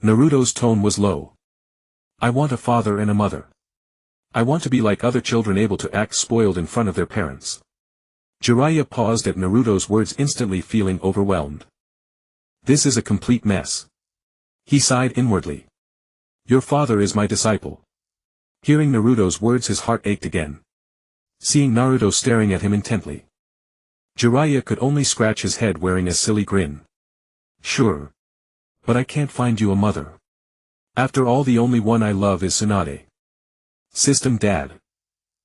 Naruto's tone was low. I want a father and a mother. I want to be like other children, able to act spoiled in front of their parents. Jiraiya paused at Naruto's words, instantly feeling overwhelmed. This is a complete mess. He sighed inwardly. Your father is my disciple. Hearing Naruto's words, his heart ached again. Seeing Naruto staring at him intently, Jiraiya could only scratch his head, wearing a silly grin. Sure. But I can't find you a mother. After all, the only one I love is Tsunade. System Dad.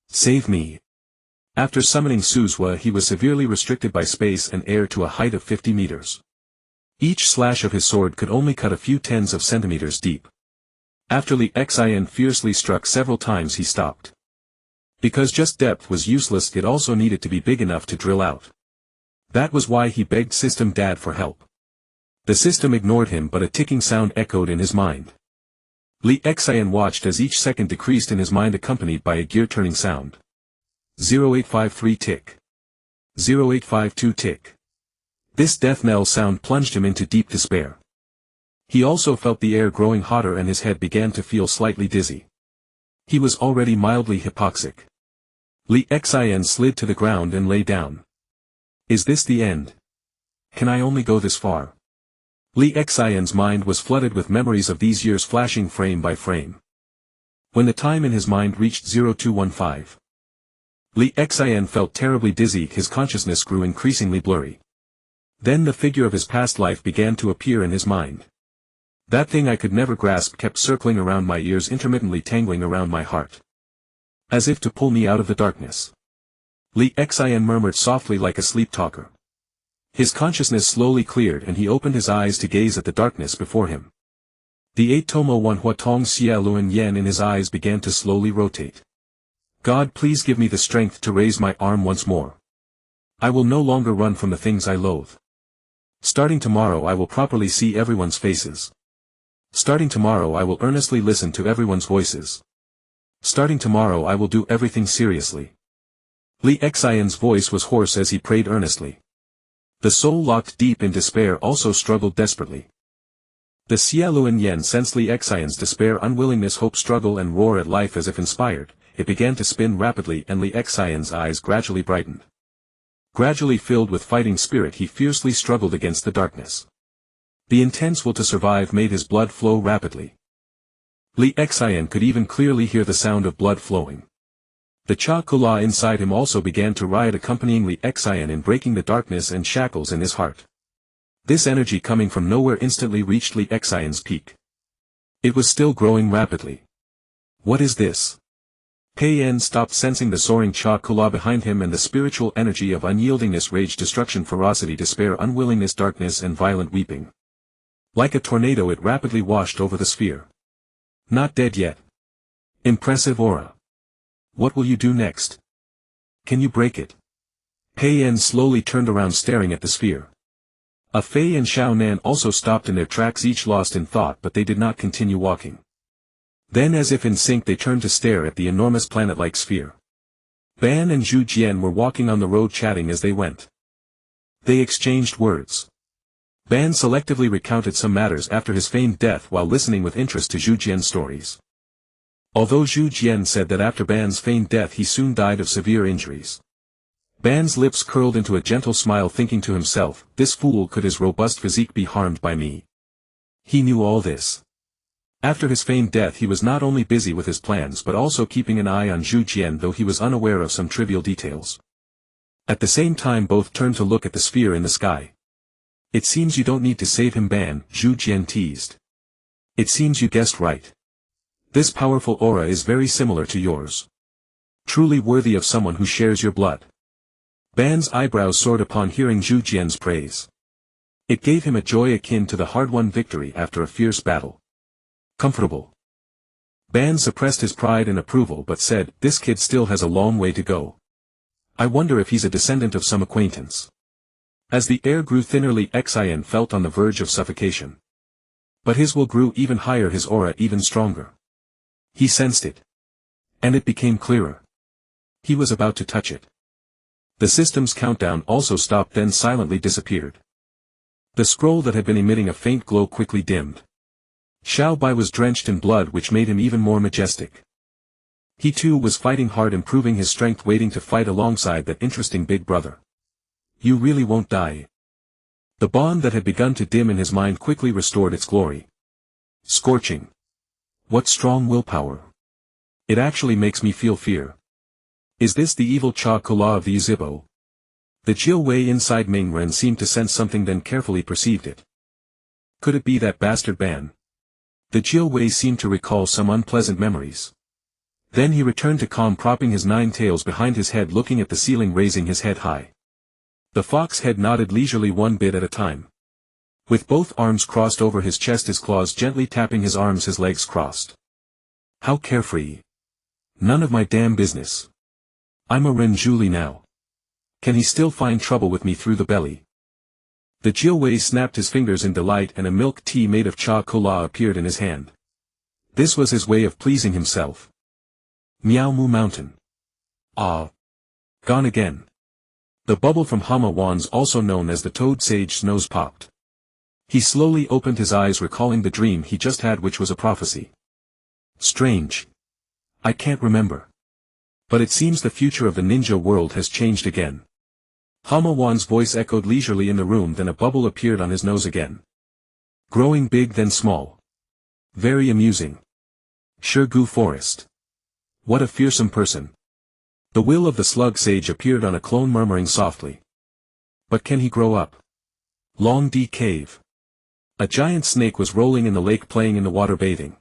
Save me. After summoning Suzuha, he was severely restricted by space and air to a height of 50 meters. Each slash of his sword could only cut a few tens of centimeters deep. After Li Xian fiercely struck several times, he stopped. Because just depth was useless, it also needed to be big enough to drill out. That was why he begged System Dad for help. The system ignored him, but a ticking sound echoed in his mind. Li Xian watched as each second decreased in his mind, accompanied by a gear-turning sound. 0853 tick. 0852 tick. This death knell sound plunged him into deep despair. He also felt the air growing hotter and his head began to feel slightly dizzy. He was already mildly hypoxic. Li Xian slid to the ground and lay down. Is this the end? Can I only go this far? Li Xian's mind was flooded with memories of these years, flashing frame by frame. When the time in his mind reached 0215, Li Xian felt terribly dizzy, his consciousness grew increasingly blurry. Then the figure of his past life began to appear in his mind. That thing I could never grasp kept circling around my ears, intermittently tangling around my heart. As if to pull me out of the darkness. Li Xian murmured softly like a sleep talker. His consciousness slowly cleared and he opened his eyes to gaze at the darkness before him. The 8-tomoe 1 Huatong Xia Luan Yen in his eyes began to slowly rotate. God, please give me the strength to raise my arm once more. I will no longer run from the things I loathe. Starting tomorrow I will properly see everyone's faces. Starting tomorrow I will earnestly listen to everyone's voices. Starting tomorrow I will do everything seriously. Li Xian's voice was hoarse as he prayed earnestly. The soul locked deep in despair also struggled desperately. The Xia Luan Yen sensed Li Xian's despair, unwillingness, hope, struggle and roar at life. As if inspired, it began to spin rapidly and Li Xian's eyes gradually brightened. Gradually filled with fighting spirit, he fiercely struggled against the darkness. The intense will to survive made his blood flow rapidly. Li Xian could even clearly hear the sound of blood flowing. The Cha-Kula inside him also began to riot, accompanying Li Xian in breaking the darkness and shackles in his heart. This energy coming from nowhere instantly reached Li Xian's peak. It was still growing rapidly. What is this? Pei Yan stopped, sensing the soaring Cha-Kula behind him and the spiritual energy of unyieldingness, rage, destruction, ferocity, despair, unwillingness, darkness and violent weeping. Like a tornado it rapidly washed over the sphere. Not dead yet. Impressive aura. What will you do next? Can you break it? Pei Yan slowly turned around, staring at the sphere. A Fei and Xiao Nan also stopped in their tracks, each lost in thought, but they did not continue walking. Then, as if in sync, they turned to stare at the enormous planet-like sphere. Ban and Zhu Jian were walking on the road, chatting as they went. They exchanged words. Ban selectively recounted some matters after his feigned death while listening with interest to Zhu Jian's stories. Although Zhu Jian said that after Ban's feigned death he soon died of severe injuries. Ban's lips curled into a gentle smile, thinking to himself, this fool, could his robust physique be harmed by me? He knew all this. After his feigned death he was not only busy with his plans but also keeping an eye on Zhu Jian, though he was unaware of some trivial details. At the same time both turned to look at the sphere in the sky. It seems you don't need to save him, Ban, Zhu Jian teased. It seems you guessed right. This powerful aura is very similar to yours. Truly worthy of someone who shares your blood. Ban's eyebrows soared upon hearing Zhu Jian's praise. It gave him a joy akin to the hard-won victory after a fierce battle. Comfortable. Ban suppressed his pride and approval but said, this kid still has a long way to go. I wonder if he's a descendant of some acquaintance. As the air grew thinner, Li Xian felt on the verge of suffocation. But his will grew even higher, his aura even stronger. He sensed it. And it became clearer. He was about to touch it. The system's countdown also stopped, then silently disappeared. The scroll that had been emitting a faint glow quickly dimmed. Xiao Bai was drenched in blood, which made him even more majestic. He too was fighting hard, improving his strength, waiting to fight alongside that interesting big brother. You really won't die. The bond that had begun to dim in his mind quickly restored its glory. Scorching. What strong willpower. It actually makes me feel fear. Is this the evil Cha Kola of the Uzibo? The Jiu Wei inside Ming Ren seemed to sense something, then carefully perceived it. Could it be that bastard Ban? The Jiu Wei seemed to recall some unpleasant memories. Then he returned to calm, propping his 9 tails behind his head, looking at the ceiling, raising his head high. The fox head nodded leisurely, one bit at a time. With both arms crossed over his chest, his claws gently tapping his arms, his legs crossed. How carefree. None of my damn business. I'm a Renjuli now. Can he still find trouble with me through the belly? The Jiu Wei snapped his fingers in delight, and a milk tea made of Cha Kola appeared in his hand. This was his way of pleasing himself. Miao Mu Mountain. Ah. Gone again. The bubble from Hama Wan's, also known as the Toad Sage's nose popped. He slowly opened his eyes, recalling the dream he just had, which was a prophecy. Strange. I can't remember. But it seems the future of the ninja world has changed again. Hama Wan's voice echoed leisurely in the room, then a bubble appeared on his nose again. Growing big, then small. Very amusing. Shirgu Forest. What a fearsome person. The will of the slug sage appeared on a clone, murmuring softly. But can he grow up? Long D Cave. A giant snake was rolling in the lake, playing in the water, bathing.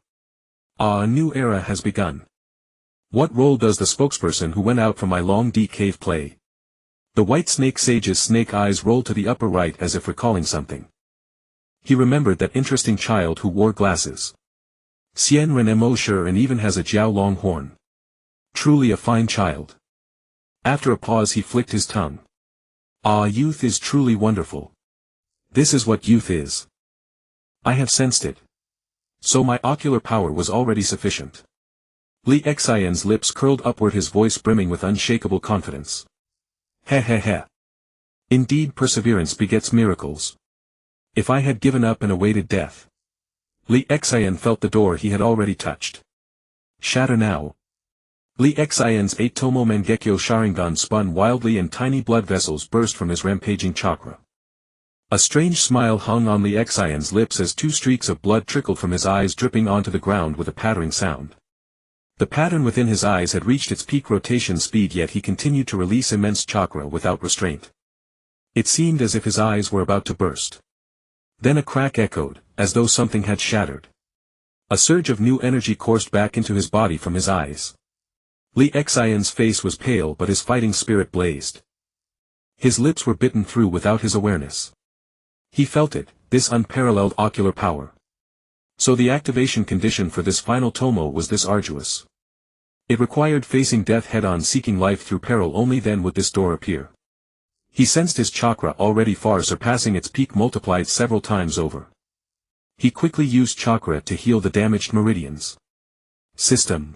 Ah, a new era has begun. What role does the spokesperson who went out from my Long D Cave play? The white snake sage's snake eyes rolled to the upper right as if recalling something. He remembered that interesting child who wore glasses. Xian Ren Mosher, and even has a Jiao long horn. Truly a fine child. After a pause he flicked his tongue. Ah, youth is truly wonderful. This is what youth is. I have sensed it. So my ocular power was already sufficient. Li Xian's lips curled upward, his voice brimming with unshakable confidence. Heh heh heh. Indeed, perseverance begets miracles. If I had given up and awaited death. Li Xian felt the door he had already touched. Shatter now. Li Xian's 8-tomoe Mangekyo Sharingan spun wildly, and tiny blood vessels burst from his rampaging chakra. A strange smile hung on Li Xian's lips as 2 streaks of blood trickled from his eyes, dripping onto the ground with a pattering sound. The pattern within his eyes had reached its peak rotation speed, yet he continued to release immense chakra without restraint. It seemed as if his eyes were about to burst. Then a crack echoed, as though something had shattered. A surge of new energy coursed back into his body from his eyes. Li Xian's face was pale, but his fighting spirit blazed. His lips were bitten through without his awareness. He felt it, this unparalleled ocular power. So the activation condition for this final tomo was this arduous. It required facing death head-on, seeking life through peril. Only then would this door appear. He sensed his chakra already far surpassing its peak, multiplied several times over. He quickly used chakra to heal the damaged meridians. System.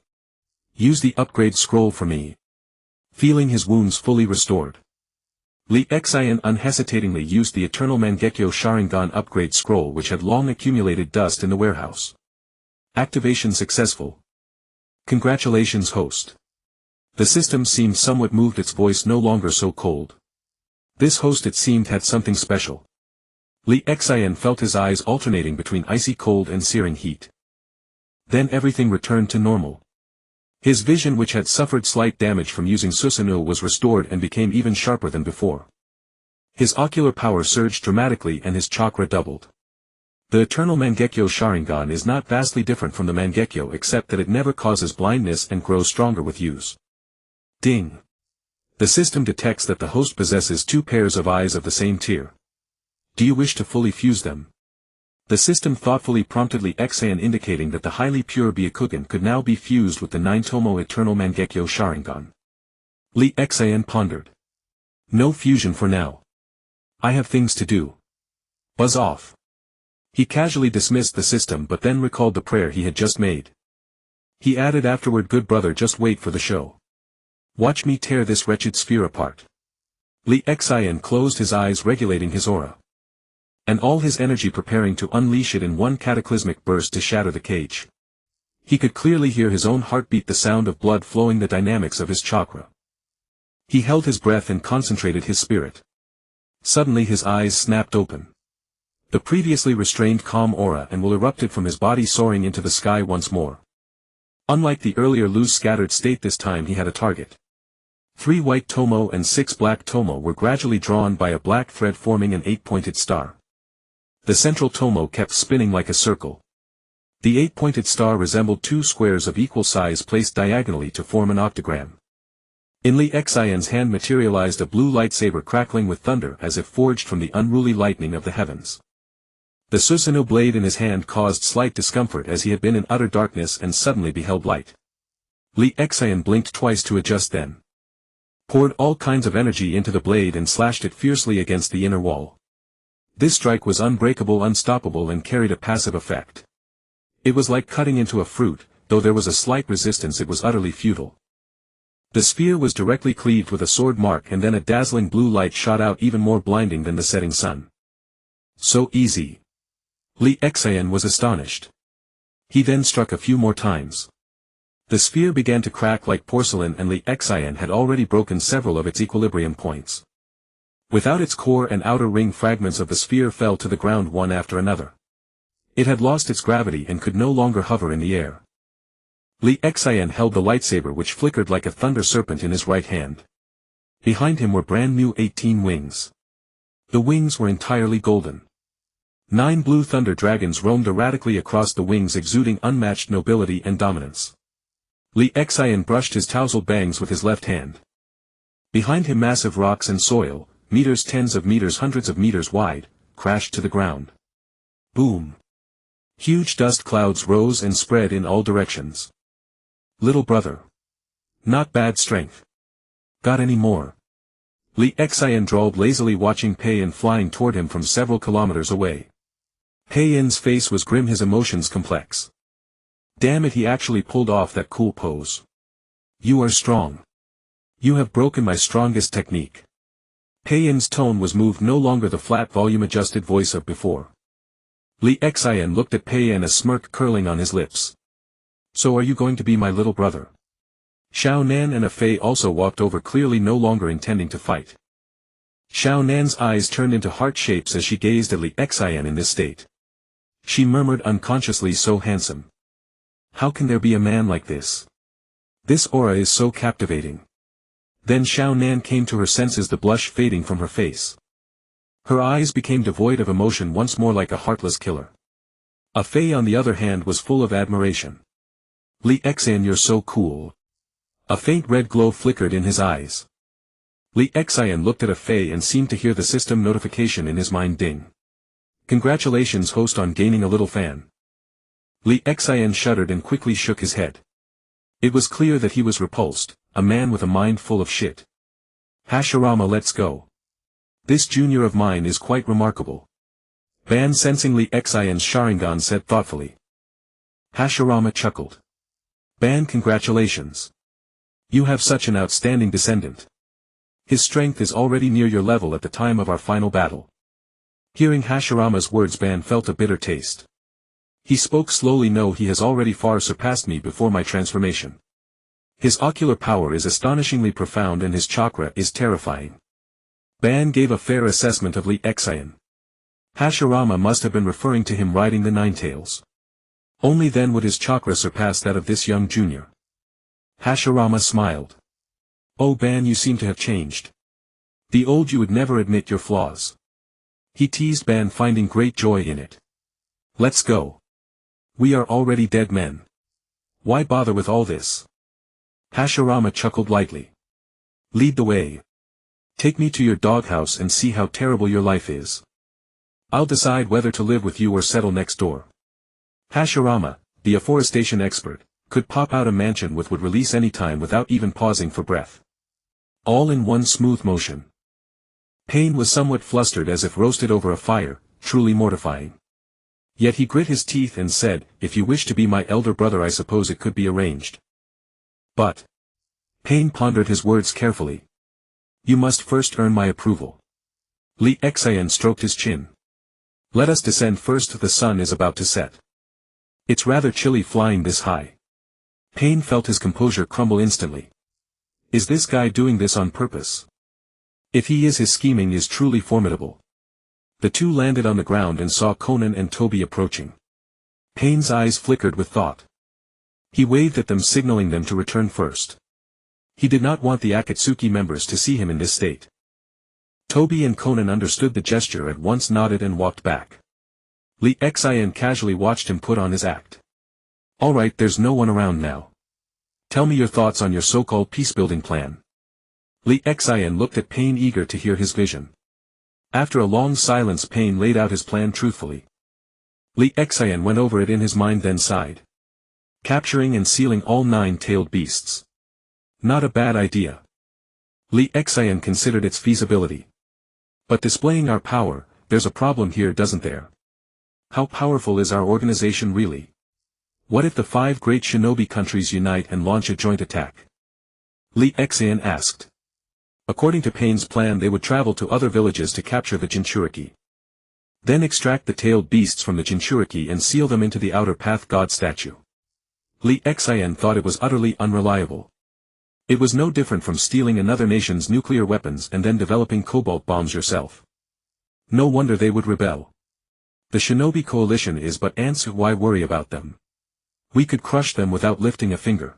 Use the upgrade scroll for me. Feeling his wounds fully restored, Li Xian unhesitatingly used the eternal Mangekyo Sharingan Upgrade Scroll, which had long accumulated dust in the warehouse. Activation successful. Congratulations, host. The system seemed somewhat moved, its voice no longer so cold. This host, it seemed, had something special. Li Xian felt his eyes alternating between icy cold and searing heat. Then everything returned to normal. His vision, which had suffered slight damage from using Susanoo, was restored and became even sharper than before. His ocular power surged dramatically and his chakra doubled. The eternal Mangekyo Sharingan is not vastly different from the Mangekyo, except that it never causes blindness and grows stronger with use. Ding! The system detects that the host possesses 2 pairs of eyes of the same tier. Do you wish to fully fuse them? The system thoughtfully prompted Li Xian, indicating that the highly pure Byakugan could now be fused with the 9-tomoe eternal Mangekyo Sharingan. Li Xian pondered. No fusion for now. I have things to do. Buzz off. He casually dismissed the system, but then recalled the prayer he had just made. He added afterward, good brother, just wait for the show. Watch me tear this wretched sphere apart. Li Xian closed his eyes, regulating his aura. And all his energy preparing to unleash it in one cataclysmic burst to shatter the cage. He could clearly hear his own heartbeat, the sound of blood flowing, the dynamics of his chakra. He held his breath and concentrated his spirit. Suddenly his eyes snapped open. The previously restrained calm aura and will erupted from his body, soaring into the sky once more. Unlike the earlier loose scattered state, this time he had a target. 3 white tomoe and 6 black tomoe were gradually drawn by a black thread, forming an 8-pointed star. The central tomoe kept spinning like a circle. The 8-pointed star resembled 2 squares of equal size placed diagonally to form an octagram. In Li Xian's hand materialized a blue lightsaber, crackling with thunder as if forged from the unruly lightning of the heavens. The Susanoo blade in his hand caused slight discomfort, as he had been in utter darkness and suddenly beheld light. Li Xian blinked twice to adjust, then poured all kinds of energy into the blade and slashed it fiercely against the inner wall. This strike was unbreakable, unstoppable, and carried a passive effect. It was like cutting into a fruit, though there was a slight resistance, it was utterly futile. The sphere was directly cleaved with a sword mark, and then a dazzling blue light shot out, even more blinding than the setting sun. So easy. Li Xian was astonished. He then struck a few more times. The sphere began to crack like porcelain, and Li Xian had already broken several of its equilibrium points. Without its core and outer ring, fragments of the sphere fell to the ground one after another. It had lost its gravity and could no longer hover in the air. Li Xian held the lightsaber, which flickered like a thunder serpent, in his right hand. Behind him were brand new 18 wings. The wings were entirely golden. 9 blue thunder dragons roamed erratically across the wings, exuding unmatched nobility and dominance. Li Xian brushed his tousled bangs with his left hand. Behind him massive rocks and soil, meters, tens of meters, hundreds of meters wide, crashed to the ground. Boom! Huge dust clouds rose and spread in all directions. Little brother. Not bad strength. Got any more? Li Xian drawled lazily, watching Pei Yin flying toward him from several kilometers away. Pei Yin's face was grim, his emotions complex. Damn it, he actually pulled off that cool pose. You are strong. You have broken my strongest technique. Pei Yin's tone was moved, no longer the flat volume-adjusted voice of before. Li Xian looked at Pei Yin, a smirk curling on his lips. So are you going to be my little brother? Xiao Nan and Fei also walked over, clearly no longer intending to fight. Xiao Nan's eyes turned into heart shapes as she gazed at Li Xian in this state. She murmured unconsciously, so handsome. How can there be a man like this? This aura is so captivating. Then Xiao Nan came to her senses, the blush fading from her face. Her eyes became devoid of emotion once more, like a heartless killer. Fei, on the other hand, was full of admiration. Li Xian, you're so cool. A faint red glow flickered in his eyes. Li Xian looked at Fei and seemed to hear the system notification in his mind ding. Congratulations, host, on gaining a little fan. Li Xian shuddered and quickly shook his head. It was clear that he was repulsed, a man with a mind full of shit. Hashirama, let's go. This junior of mine is quite remarkable. Ban, sensing Li Xian's Sharingan, said thoughtfully. Hashirama chuckled. Ban, congratulations. You have such an outstanding descendant. His strength is already near your level at the time of our final battle. Hearing Hashirama's words, Ban felt a bitter taste. He spoke slowly. No, he has already far surpassed me before my transformation. His ocular power is astonishingly profound and his chakra is terrifying. Ban gave a fair assessment of Li Xian. Hashirama must have been referring to him riding the nine tails. Only then would his chakra surpass that of this young junior. Hashirama smiled. Oh Ban, you seem to have changed. The old you would never admit your flaws. He teased Ban, finding great joy in it. Let's go. We are already dead men. Why bother with all this? Hashirama chuckled lightly. Lead the way. Take me to your doghouse and see how terrible your life is. I'll decide whether to live with you or settle next door. Hashirama, the afforestation expert, could pop out a mansion with would release any time without even pausing for breath. All in one smooth motion. Pain was somewhat flustered as if roasted over a fire, truly mortifying. Yet he grit his teeth and said, if you wish to be my elder brother I suppose it could be arranged. But. Pain pondered his words carefully. You must first earn my approval. Li Xian stroked his chin. Let us descend first, the sun is about to set. It's rather chilly flying this high. Pain felt his composure crumble instantly. Is this guy doing this on purpose? If he is, his scheming is truly formidable. The two landed on the ground and saw Conan and Toby approaching. Pain's eyes flickered with thought. He waved at them, signaling them to return first. He did not want the Akatsuki members to see him in this state. Toby and Conan understood the gesture at once, nodded and walked back. Li Xian casually watched him put on his act. Alright, there's no one around now. Tell me your thoughts on your so-called peace-building plan. Li Xian looked at Pain, eager to hear his vision. After a long silence, Pain laid out his plan truthfully. Li Xian went over it in his mind, then sighed. Capturing and sealing all nine-tailed beasts. Not a bad idea. Li Xian considered its feasibility. But displaying our power, there's a problem here, doesn't there? How powerful is our organization really? What if the 5 great shinobi countries unite and launch a joint attack? Li Xian asked. According to Pain's plan, they would travel to other villages to capture the Jinchuriki. Then extract the tailed beasts from the Jinchuriki and seal them into the outer path god statue. Li Xian thought it was utterly unreliable. It was no different from stealing another nation's nuclear weapons and then developing cobalt bombs yourself. No wonder they would rebel. The shinobi coalition is but ants, why worry about them? We could crush them without lifting a finger.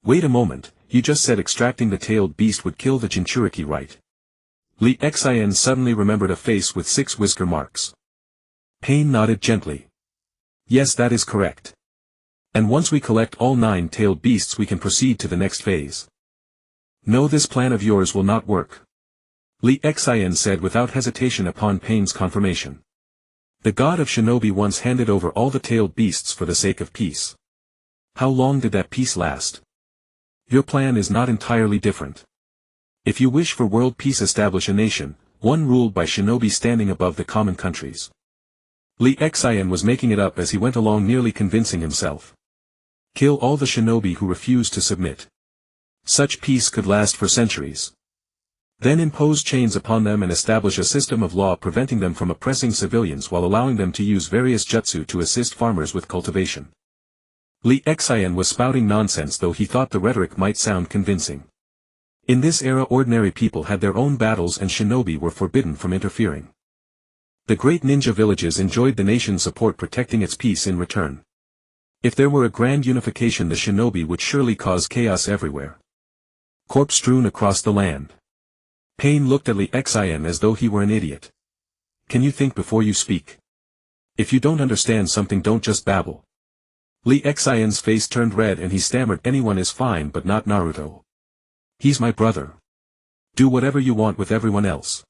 Wait a moment, you just said extracting the tailed beast would kill the Jinchuriki, right? Li Xian suddenly remembered a face with 6 whisker marks. Pain nodded gently. Yes, that is correct. And once we collect all 9-tailed beasts we can proceed to the next phase. No, this plan of yours will not work. Li Xian said without hesitation upon Pain's confirmation. The god of shinobi once handed over all the tailed beasts for the sake of peace. How long did that peace last? Your plan is not entirely different. If you wish for world peace, establish a nation, one ruled by shinobi standing above the common countries. Li Xian was making it up as he went along, nearly convincing himself. Kill all the shinobi who refuse to submit. Such peace could last for centuries. Then impose chains upon them and establish a system of law preventing them from oppressing civilians while allowing them to use various jutsu to assist farmers with cultivation. Li Xian was spouting nonsense, though he thought the rhetoric might sound convincing. In this era, ordinary people had their own battles and shinobi were forbidden from interfering. The great ninja villages enjoyed the nation's support, protecting its peace in return. If there were a grand unification, the shinobi would surely cause chaos everywhere. Corpse strewn across the land. Pain looked at Li Xian as though he were an idiot. Can you think before you speak? If you don't understand something, don't just babble. Li Xian's face turned red and he stammered, anyone is fine but not Naruto. He's my brother. Do whatever you want with everyone else.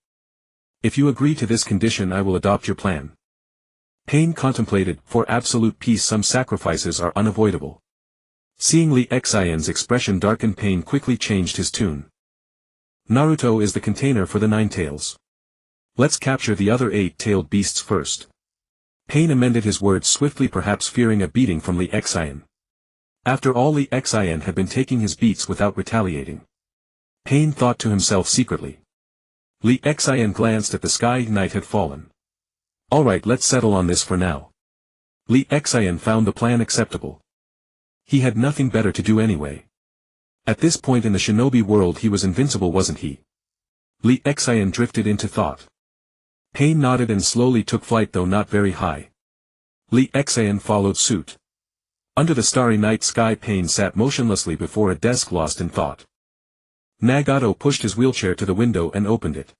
If you agree to this condition, I will adopt your plan. Pain contemplated, for absolute peace some sacrifices are unavoidable. Seeing Li Xian's expression darken, Pain quickly changed his tune. Naruto is the container for the 9 tails. Let's capture the other 8-tailed beasts first. Pain amended his words swiftly, perhaps fearing a beating from Li Xian. After all, Li Xian had been taking his beats without retaliating. Pain thought to himself secretly. Li Xian glanced at the sky. Night had fallen. Alright, let's settle on this for now. Li Xian found the plan acceptable. He had nothing better to do anyway. At this point in the shinobi world he was invincible, wasn't he? Lee Xian drifted into thought. Pain nodded and slowly took flight, though not very high. Lee Xian followed suit. Under the starry night sky, Pain sat motionlessly before a desk, lost in thought. Nagato pushed his wheelchair to the window and opened it.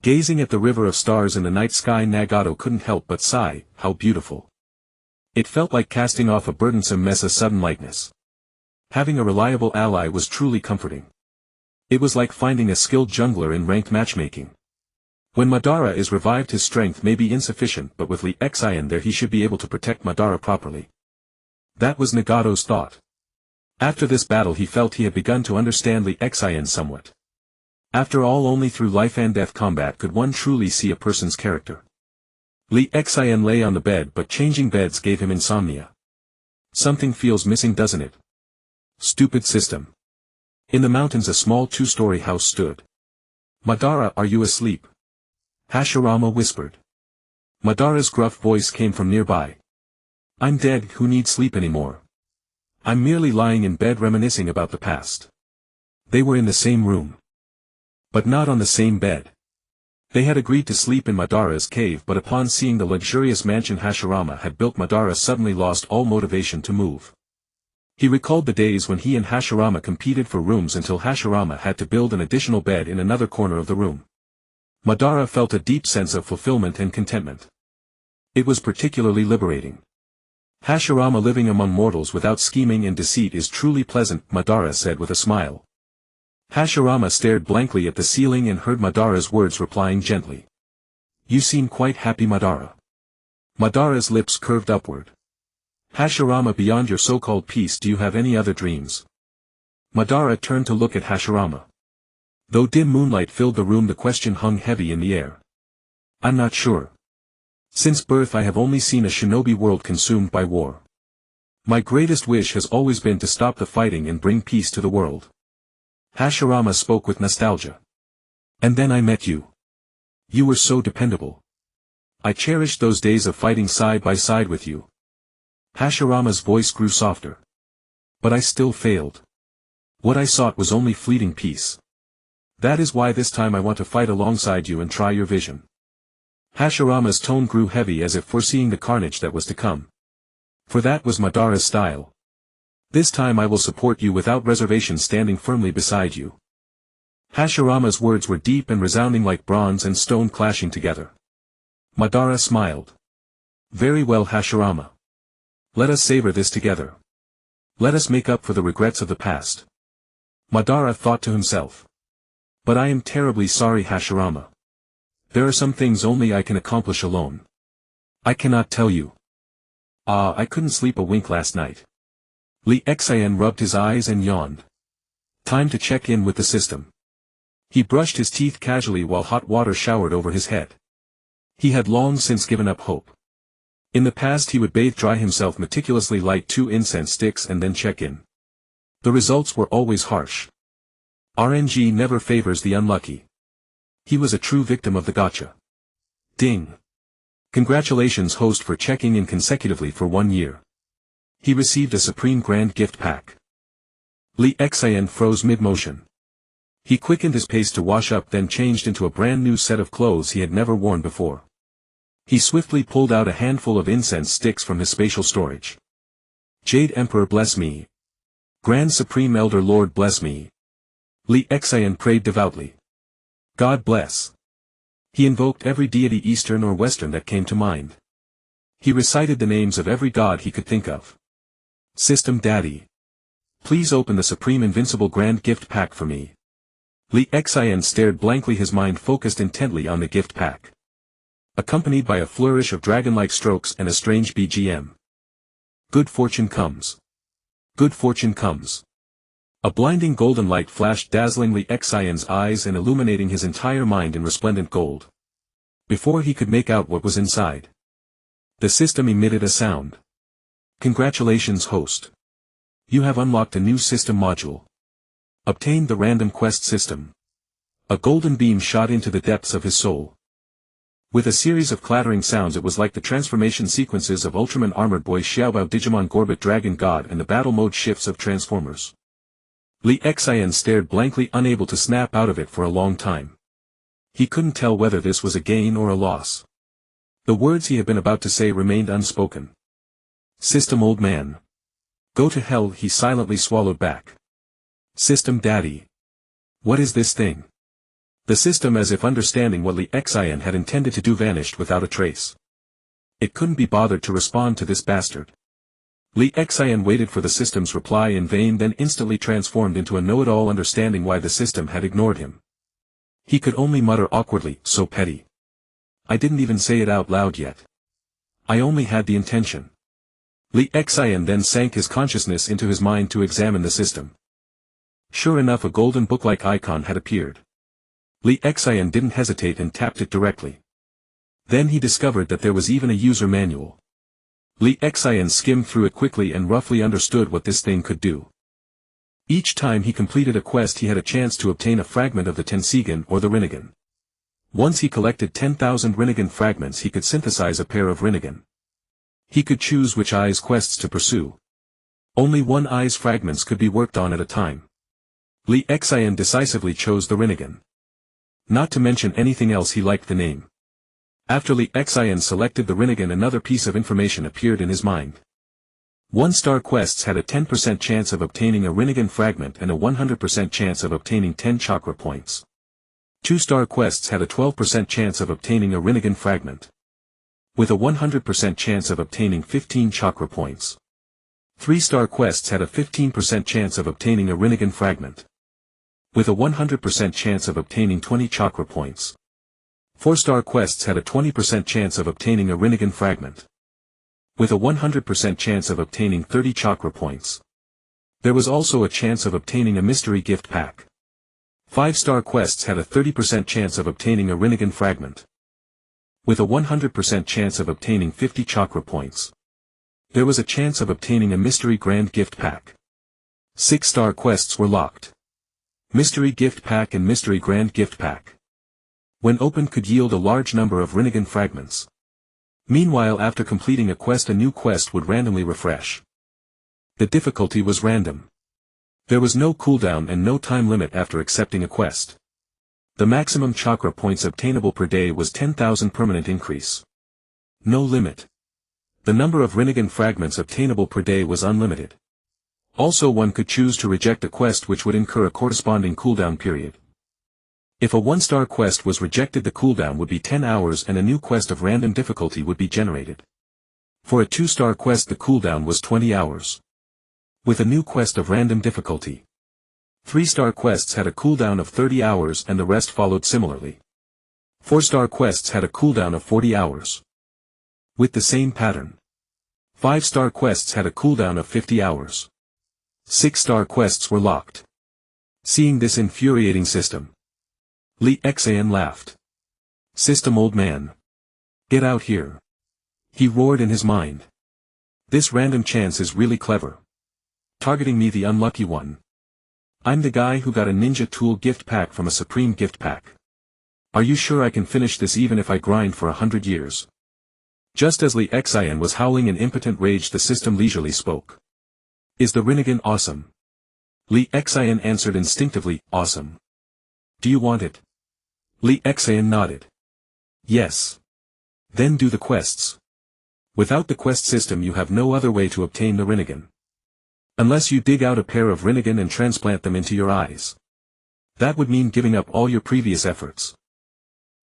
Gazing at the river of stars in the night sky, Nagato couldn't help but sigh, how beautiful. It felt like casting off a burdensome mess, a sudden lightness. Having a reliable ally was truly comforting. It was like finding a skilled jungler in ranked matchmaking. When Madara is revived, his strength may be insufficient, but with Lee Xian there he should be able to protect Madara properly. That was Nagato's thought. After this battle he felt he had begun to understand Lee Xian somewhat. After all, only through life and death combat could one truly see a person's character. Lee Xian lay on the bed, but changing beds gave him insomnia. Something feels missing, doesn't it? Stupid system. In the mountains a small two-story house stood. Madara, are you asleep? Hashirama whispered. Madara's gruff voice came from nearby. I'm dead, who needs sleep anymore? I'm merely lying in bed reminiscing about the past. They were in the same room. But not on the same bed. They had agreed to sleep in Madara's cave, but upon seeing the luxurious mansion Hashirama had built, Madara suddenly lost all motivation to move. He recalled the days when he and Hashirama competed for rooms until Hashirama had to build an additional bed in another corner of the room. Madara felt a deep sense of fulfillment and contentment. It was particularly liberating. Hashirama living among mortals without scheming and deceit is truly pleasant, Madara said with a smile. Hashirama stared blankly at the ceiling and heard Madara's words, replying gently. You seem quite happy, Madara. Madara's lips curved upward. Hashirama, beyond your so-called peace, do you have any other dreams? Madara turned to look at Hashirama. Though dim moonlight filled the room, the question hung heavy in the air. I'm not sure. Since birth I have only seen a shinobi world consumed by war. My greatest wish has always been to stop the fighting and bring peace to the world. Hashirama spoke with nostalgia. And then I met you. You were so dependable. I cherished those days of fighting side by side with you. Hashirama's voice grew softer. But I still failed. What I sought was only fleeting peace. That is why this time I want to fight alongside you and try your vision. Hashirama's tone grew heavy, as if foreseeing the carnage that was to come. For that was Madara's style. This time I will support you without reservation, standing firmly beside you. Hashirama's words were deep and resounding, like bronze and stone clashing together. Madara smiled. Very well, Hashirama. Let us savor this together. Let us make up for the regrets of the past. Madara thought to himself. But I am terribly sorry, Hashirama. There are some things only I can accomplish alone. I cannot tell you. I couldn't sleep a wink last night. Lee Xian rubbed his eyes and yawned. Time to check in with the system. He brushed his teeth casually while hot water showered over his head. He had long since given up hope. In the past he would bathe, dry himself meticulously, light 2 incense sticks and then check in. The results were always harsh. RNG never favors the unlucky. He was a true victim of the gacha. Ding. Congratulations, host, for checking in consecutively for 1 year. He received a Supreme Grand Gift Pack. Lee Xian froze mid-motion. He quickened his pace to wash up, then changed into a brand new set of clothes he had never worn before. He swiftly pulled out a handful of incense sticks from his spatial storage. Jade Emperor bless me. Grand Supreme Elder Lord bless me. Lee Xian prayed devoutly. God bless. He invoked every deity, Eastern or Western, that came to mind. He recited the names of every god he could think of. System Daddy. Please open the Supreme Invincible Grand Gift Pack for me. Lee Xian stared blankly, his mind focused intently on the gift pack. Accompanied by a flourish of dragon-like strokes and a strange BGM. Good fortune comes. Good fortune comes. A blinding golden light flashed, dazzling Lee Xian's eyes and illuminating his entire mind in resplendent gold. Before he could make out what was inside, the system emitted a sound. Congratulations, host. You have unlocked a new system module. Obtained the random quest system. A golden beam shot into the depths of his soul. With a series of clattering sounds, it was like the transformation sequences of Ultraman Armored Boy Xiaobao Digimon Gorbit Dragon God and the battle mode shifts of Transformers. Li Xian stared blankly, unable to snap out of it for a long time. He couldn't tell whether this was a gain or a loss. The words he had been about to say remained unspoken. System, old man. Go to hell, he silently swallowed back. System, daddy. What is this thing? The system, as if understanding what Li Xian had intended to do, vanished without a trace. It couldn't be bothered to respond to this bastard. Li Xian waited for the system's reply in vain, then instantly transformed into a know-it-all, understanding why the system had ignored him. He could only mutter awkwardly, so petty. I didn't even say it out loud yet. I only had the intention. Li Xian then sank his consciousness into his mind to examine the system. Sure enough, a golden book-like icon had appeared. Li Xian didn't hesitate and tapped it directly. Then he discovered that there was even a user manual. Li Xian skimmed through it quickly and roughly understood what this thing could do. Each time he completed a quest, he had a chance to obtain a fragment of the Tenseigan or the Rinnegan. Once he collected 10,000 Rinnegan fragments, he could synthesize a pair of Rinnegan. He could choose which eye's quests to pursue. Only one eye's fragments could be worked on at a time. Li Xian decisively chose the Rinnegan. Not to mention anything else, he liked the name. After Li Xian selected the Rinnegan, another piece of information appeared in his mind. 1-star quests had a 10% chance of obtaining a Rinnegan fragment and a 100% chance of obtaining 10 chakra points. 2-star quests had a 12% chance of obtaining a Rinnegan fragment, with a 100% chance of obtaining 15 chakra points. 3-star quests had a 15% chance of obtaining a Rinnegan fragment, with a 100% chance of obtaining 20 chakra points. 4-star quests had a 20% chance of obtaining a Rinnegan fragment, with a 100% chance of obtaining 30 chakra points. There was also a chance of obtaining a mystery gift pack. 5-star quests had a 30% chance of obtaining a Rinnegan fragment, with a 100% chance of obtaining 50 chakra points. There was a chance of obtaining a mystery grand gift pack. 6-star quests were locked. Mystery gift pack and mystery grand gift pack, when opened, could yield a large number of Rinnegan fragments. Meanwhile, after completing a quest, a new quest would randomly refresh. The difficulty was random. There was no cooldown and no time limit after accepting a quest. The maximum chakra points obtainable per day was 10,000 permanent increase. No limit. The number of Rinnegan fragments obtainable per day was unlimited. Also, one could choose to reject a quest, which would incur a corresponding cooldown period. If a 1-star quest was rejected, the cooldown would be 10 hours and a new quest of random difficulty would be generated. For a 2-star quest, the cooldown was 20 hours, with a new quest of random difficulty. 3-star quests had a cooldown of 30 hours and the rest followed similarly. 4-star quests had a cooldown of 40 hours, with the same pattern. 5-star quests had a cooldown of 50 hours. 6-star quests were locked. Seeing this infuriating system, Li Xian laughed. System, old man. Get out here. He roared in his mind. This random chance is really clever. Targeting me, the unlucky one. I'm the guy who got a ninja tool gift pack from a supreme gift pack. Are you sure I can finish this even if I grind for 100 years? Just as Li Xian was howling in impotent rage, the system leisurely spoke. Is the Rinnegan awesome? Li Xian answered instinctively, awesome. Do you want it? Li Xian nodded. Yes. Then do the quests. Without the quest system, you have no other way to obtain the Rinnegan. Unless you dig out a pair of Rinnegan and transplant them into your eyes. That would mean giving up all your previous efforts.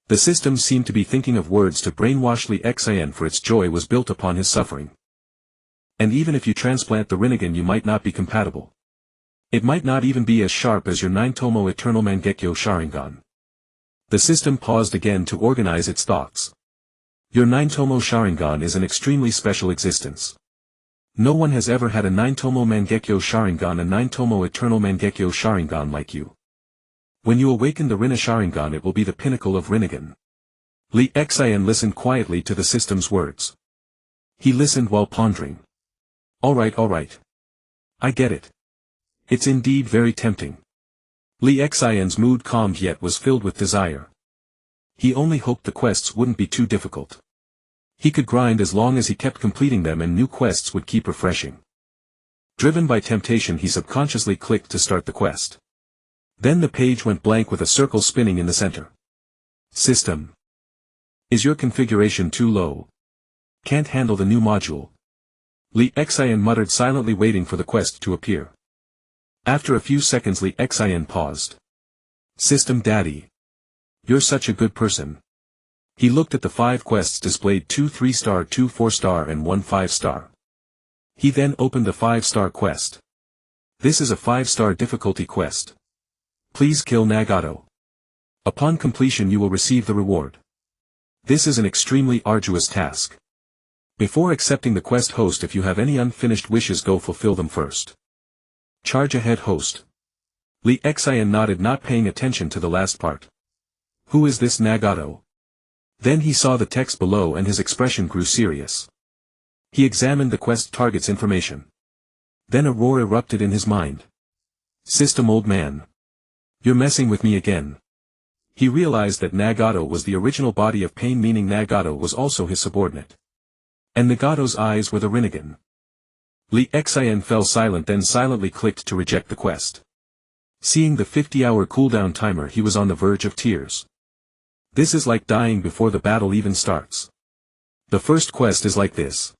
The system seemed to be thinking of words to brainwash Li Xian, for its joy was built upon his suffering. And even if you transplant the Rinnegan, you might not be compatible. It might not even be as sharp as your 9-tomoe eternal Mangekyo Sharingan. The system paused again to organize its thoughts. Your 9-tomoe Sharingan is an extremely special existence. No one has ever had a 9-tomoe Mangekyo Sharingan, a 9-tomoe eternal Mangekyo Sharingan like you. When you awaken the Rinne Sharingan, it will be the pinnacle of Rinnegan. Li Xian listened quietly to the system's words. He listened while pondering. Alright. I get it. It's indeed very tempting. Li Xian's mood calmed yet was filled with desire. He only hoped the quests wouldn't be too difficult. He could grind as long as he kept completing them, and new quests would keep refreshing. Driven by temptation, he subconsciously clicked to start the quest. Then the page went blank with a circle spinning in the center. System. Is your configuration too low? Can't handle the new module. Li Xian muttered, silently waiting for the quest to appear. After a few seconds, Li Xian paused. System Daddy. You're such a good person. He looked at the 5 quests displayed, 2 3-star, 2 4-star and 1 5-star. He then opened the 5-star quest. This is a 5-star difficulty quest. Please kill Nagato. Upon completion you will receive the reward. This is an extremely arduous task. Before accepting the quest, host, if you have any unfinished wishes, go fulfill them first. Charge ahead, host. Li Xian nodded, not paying attention to the last part. Who is this Nagato? Then he saw the text below and his expression grew serious. He examined the quest target's information. Then a roar erupted in his mind. System, old man. You're messing with me again. He realized that Nagato was the original body of pain, meaning Nagato was also his subordinate. And Nagato's eyes were the Rinnegan. Li Xian fell silent, then silently clicked to reject the quest. Seeing the 50-hour cooldown timer, he was on the verge of tears. This is like dying before the battle even starts. The first quest is like this.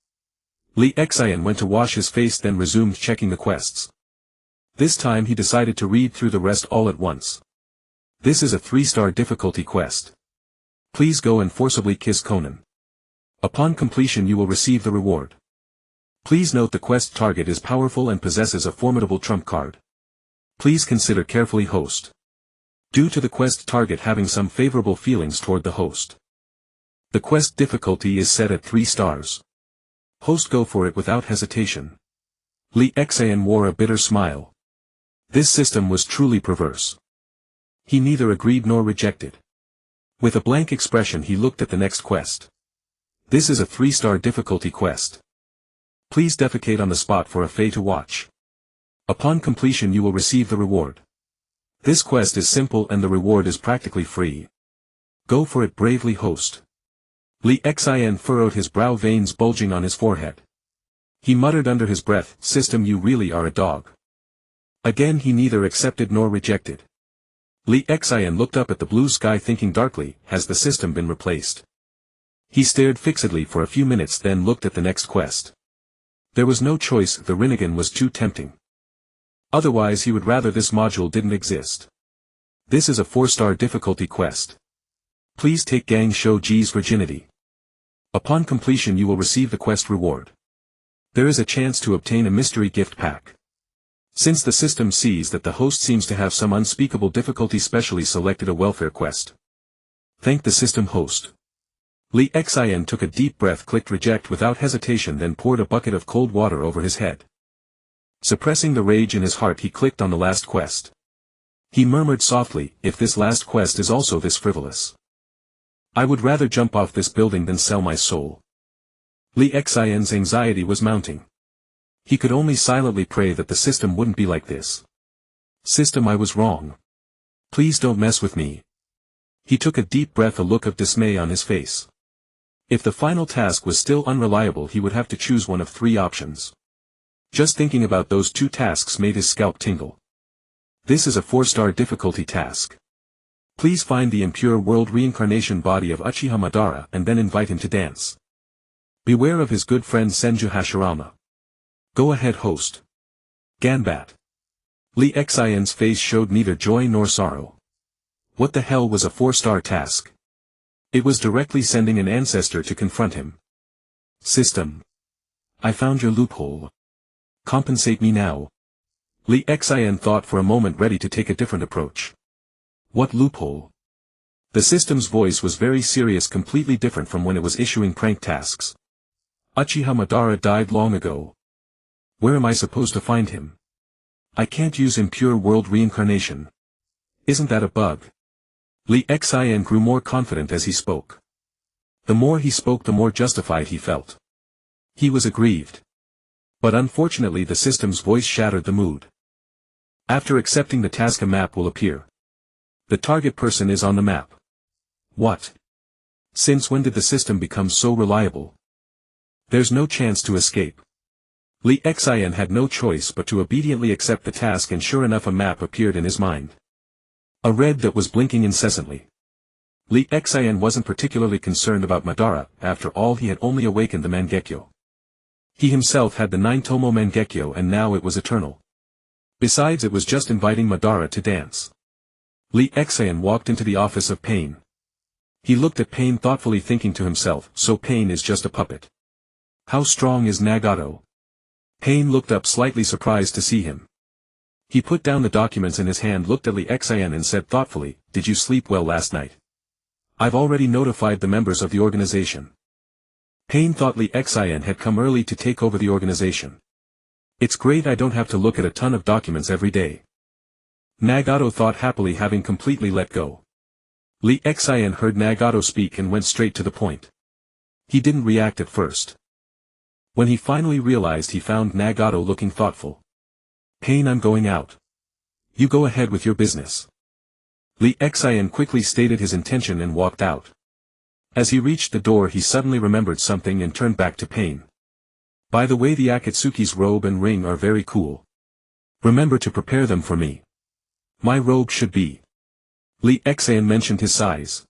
Li Xian went to wash his face, then resumed checking the quests. This time he decided to read through the rest all at once. This is a 3-star difficulty quest. Please go and forcibly kiss Conan. Upon completion you will receive the reward. Please note the quest target is powerful and possesses a formidable trump card. Please consider carefully, host. Due to the quest target having some favorable feelings toward the host. The quest difficulty is set at 3 stars. Host, go for it without hesitation. Li Xian wore a bitter smile. This system was truly perverse. He neither agreed nor rejected. With a blank expression he looked at the next quest. This is a 3-star difficulty quest. Please defecate on the spot for a fay to watch. Upon completion you will receive the reward. This quest is simple and the reward is practically free. Go for it bravely, host. Li Xian furrowed his brow, veins bulging on his forehead. He muttered under his breath, System, you really are a dog. Again he neither accepted nor rejected. Li Xian looked up at the blue sky, thinking darkly, has the system been replaced? He stared fixedly for a few minutes, then looked at the next quest. There was no choice, the Rinnegan was too tempting. Otherwise he would rather this module didn't exist. This is a 4-star difficulty quest. Please take Gang Shouji's virginity. Upon completion you will receive the quest reward. There is a chance to obtain a mystery gift pack. Since the system sees that the host seems to have some unspeakable difficulty, specially selected a welfare quest. Thank the system, host. Li Xian took a deep breath, clicked reject without hesitation, then poured a bucket of cold water over his head. Suppressing the rage in his heart he clicked on the last quest. He murmured softly, if this last quest is also this frivolous. I would rather jump off this building than sell my soul. Li Xian's anxiety was mounting. He could only silently pray that the system wouldn't be like this. System, I was wrong. Please don't mess with me. He took a deep breath, a look of dismay on his face. If the final task was still unreliable he would have to choose one of 3 options. Just thinking about those 2 tasks made his scalp tingle. This is a 4-star difficulty task. Please find the impure world reincarnation body of Uchiha Madara and then invite him to dance. Beware of his good friend Senju Hashirama. Go ahead, host. Ganbat. Li Xian's face showed neither joy nor sorrow. What the hell was a 4-star task? It was directly sending an ancestor to confront him. System. I found your loophole. Compensate me now. Li Xian thought for a moment, ready to take a different approach. What loophole? The system's voice was very serious, completely different from when it was issuing prank tasks. Uchiha Madara died long ago. Where am I supposed to find him? I can't use impure world reincarnation. Isn't that a bug? Li Xian grew more confident as he spoke. The more he spoke the more justified he felt. He was aggrieved. But unfortunately the system's voice shattered the mood. After accepting the task a map will appear. The target person is on the map. What? Since when did the system become so reliable? There's no chance to escape. Li Xian had no choice but to obediently accept the task, and sure enough a map appeared in his mind. A red that was blinking incessantly. Li Xian wasn't particularly concerned about Madara, after all he had only awakened the Mangekyo. He himself had the 9-tomoe Mangekyo and now it was eternal. Besides, it was just inviting Madara to dance. Li Xian walked into the office of Pain. He looked at Pain thoughtfully, thinking to himself, so Pain is just a puppet. How strong is Nagato? Pain looked up slightly surprised to see him. He put down the documents in his hand, looked at Li Xian and said thoughtfully, "Did you sleep well last night? I've already notified the members of the organization." Pain thought Li Xian had come early to take over the organization. It's great I don't have to look at a ton of documents every day. Nagato thought happily, having completely let go. Li Xian heard Nagato speak and went straight to the point. He didn't react at first. When he finally realized, he found Nagato looking thoughtful. "Pain, I'm going out. You go ahead with your business." Li Xian quickly stated his intention and walked out. As he reached the door, he suddenly remembered something and turned back to Pain. "By the way, the Akatsuki's robe and ring are very cool. Remember to prepare them for me. My robe should be." Li Xian mentioned his size.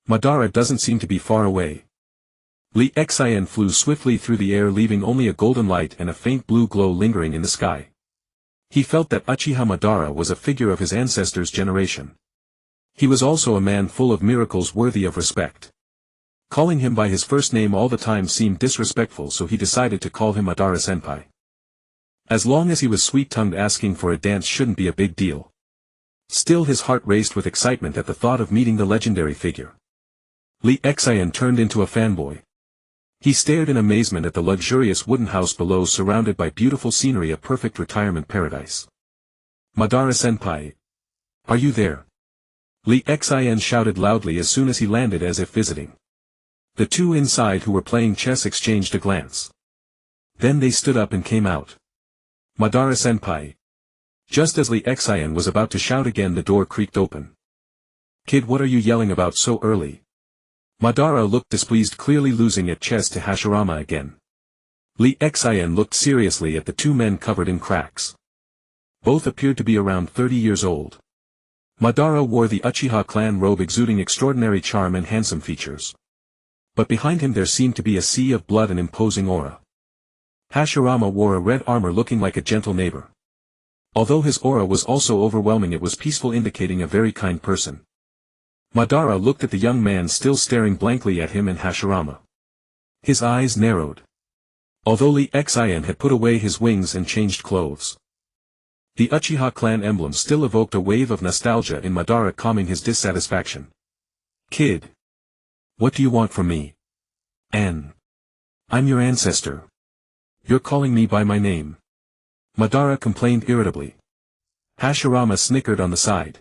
"Madara doesn't seem to be far away." Li Xian flew swiftly through the air, leaving only a golden light and a faint blue glow lingering in the sky. He felt that Uchiha Madara was a figure of his ancestors' generation. He was also a man full of miracles worthy of respect. Calling him by his first name all the time seemed disrespectful, so he decided to call him Madara-senpai. As long as he was sweet-tongued, asking for a dance shouldn't be a big deal. Still, his heart raced with excitement at the thought of meeting the legendary figure. Li Xian turned into a fanboy. He stared in amazement at the luxurious wooden house below, surrounded by beautiful scenery, a perfect retirement paradise. "Madara-senpai! Are you there?" Li Xian shouted loudly as soon as he landed, as if visiting. The two inside who were playing chess exchanged a glance. Then they stood up and came out. "Madara-senpai!" Just as Li Xian was about to shout again, the door creaked open. "Kid, what are you yelling about so early?" Madara looked displeased, clearly losing at chess to Hashirama again. Li Xian looked seriously at the two men covered in cracks. Both appeared to be around 30 years old. Madara wore the Uchiha clan robe, exuding extraordinary charm and handsome features. But behind him there seemed to be a sea of blood and imposing aura. Hashirama wore a red armor, looking like a gentle neighbor. Although his aura was also overwhelming, it was peaceful, indicating a very kind person. Madara looked at the young man still staring blankly at him and Hashirama. His eyes narrowed. Although Li Xian had put away his wings and changed clothes, the Uchiha clan emblem still evoked a wave of nostalgia in Madara, calming his dissatisfaction. "Kid. What do you want from me?" I'm your ancestor. You're calling me by my name." Madara complained irritably. Hashirama snickered on the side.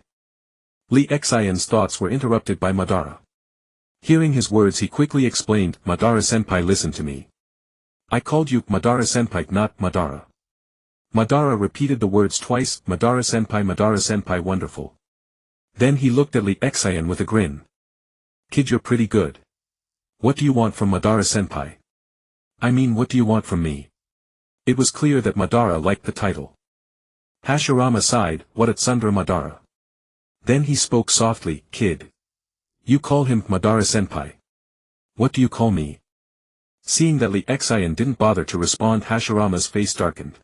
Li Xian's thoughts were interrupted by Madara. Hearing his words, he quickly explained, "Madara-senpai, listen to me. I called you Madara-senpai, not Madara." Madara repeated the words twice, "Madara-senpai, Madara-senpai, wonderful." Then he looked at Li Xian with a grin. "Kid, you're pretty good. What do you want from Madara-senpai? I mean, what do you want from me?" It was clear that Madara liked the title. Hashirama sighed, "What at Sundra Madara?" Then he spoke softly, "Kid. You call him Madara-senpai. What do you call me?" Seeing that Li Xian didn't bother to respond, Hashirama's face darkened.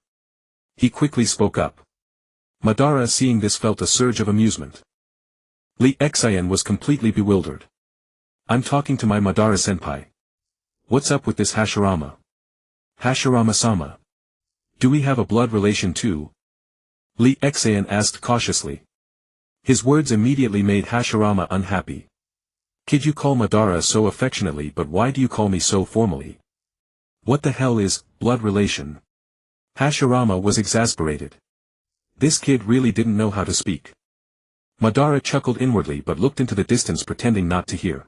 He quickly spoke up. Madara, seeing this, felt a surge of amusement. Li Xian was completely bewildered. "I'm talking to my Madara-senpai. What's up with this Hashirama? Hashirama-sama. Do we have a blood relation too?" Li Xian asked cautiously. His words immediately made Hashirama unhappy. "Kid, you call Madara so affectionately, but why do you call me so formally? What the hell is blood relation?" Hashirama was exasperated. This kid really didn't know how to speak. Madara chuckled inwardly but looked into the distance, pretending not to hear.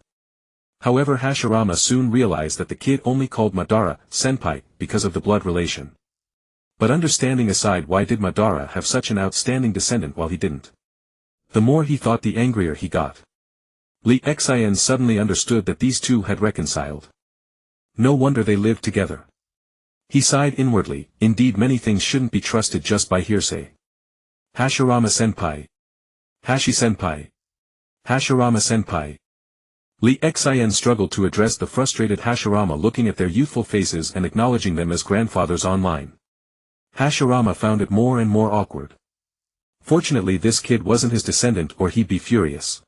However, Hashirama soon realized that the kid only called Madara-senpai because of the blood relation. But understanding aside, why did Madara have such an outstanding descendant while he didn't? The more he thought, the angrier he got. Li Xian suddenly understood that these two had reconciled. No wonder they lived together. He sighed inwardly, indeed many things shouldn't be trusted just by hearsay. Hashirama-senpai. Hashi-senpai. Hashirama-senpai. Lee Xian struggled to address the frustrated Hashirama, looking at their youthful faces and acknowledging them as grandfathers online. Hashirama found it more and more awkward. Fortunately this kid wasn't his descendant or he'd be furious.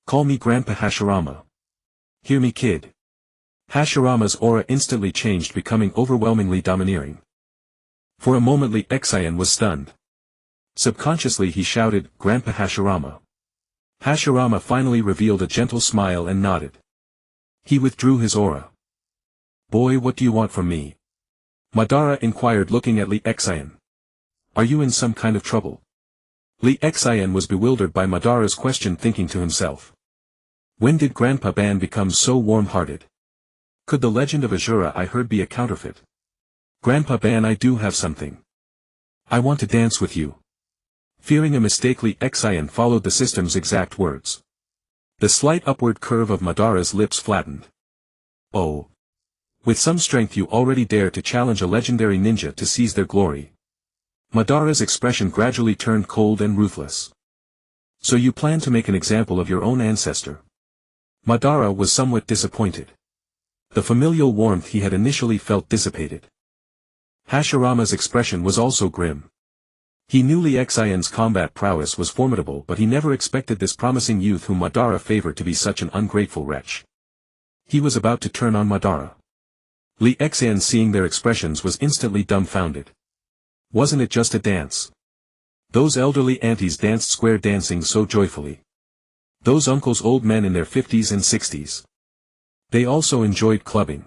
Call me Grandpa Hashirama. Hear me, kid. Hashirama's aura instantly changed, becoming overwhelmingly domineering. For a moment Lee Xian was stunned. Subconsciously he shouted, Grandpa Hashirama. Hashirama finally revealed a gentle smile and nodded. He withdrew his aura. Boy, what do you want from me? Madara inquired, looking at Lee Xian. Are you in some kind of trouble? Lee Xian was bewildered by Madara's question, thinking to himself. When did Grandpa Ban become so warm-hearted? Could the legend of Azura I heard be a counterfeit? Grandpa Ban, I do have something. I want to dance with you. Fearing a mistake, Lee Xian followed the system's exact words. The slight upward curve of Madara's lips flattened. Oh. With some strength you already dare to challenge a legendary ninja to seize their glory. Madara's expression gradually turned cold and ruthless. So you plan to make an example of your own ancestor? Madara was somewhat disappointed. The familial warmth he had initially felt dissipated. Hashirama's expression was also grim. He knew Lee Xian's combat prowess was formidable, but he never expected this promising youth whom Madara favored to be such an ungrateful wretch. He was about to turn on Madara. Lee Xian, seeing their expressions, was instantly dumbfounded. Wasn't it just a dance? Those elderly aunties danced square dancing so joyfully. Those uncles, old men in their 50s and 60s. They also enjoyed clubbing.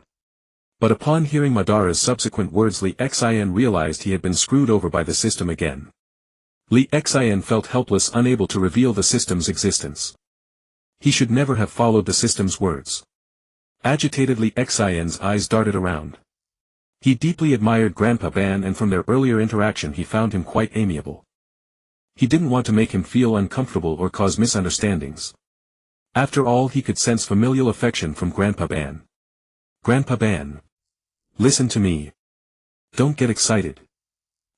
But upon hearing Madara's subsequent words, Lee Xian realized he had been screwed over by the system again. Lee Xian felt helpless, unable to reveal the system's existence. He should never have followed the system's words. Agitated, Lee Xian's eyes darted around. He deeply admired Grandpa Ban, and from their earlier interaction he found him quite amiable. He didn't want to make him feel uncomfortable or cause misunderstandings. After all, he could sense familial affection from Grandpa Ban. Grandpa Ban. Listen to me. Don't get excited.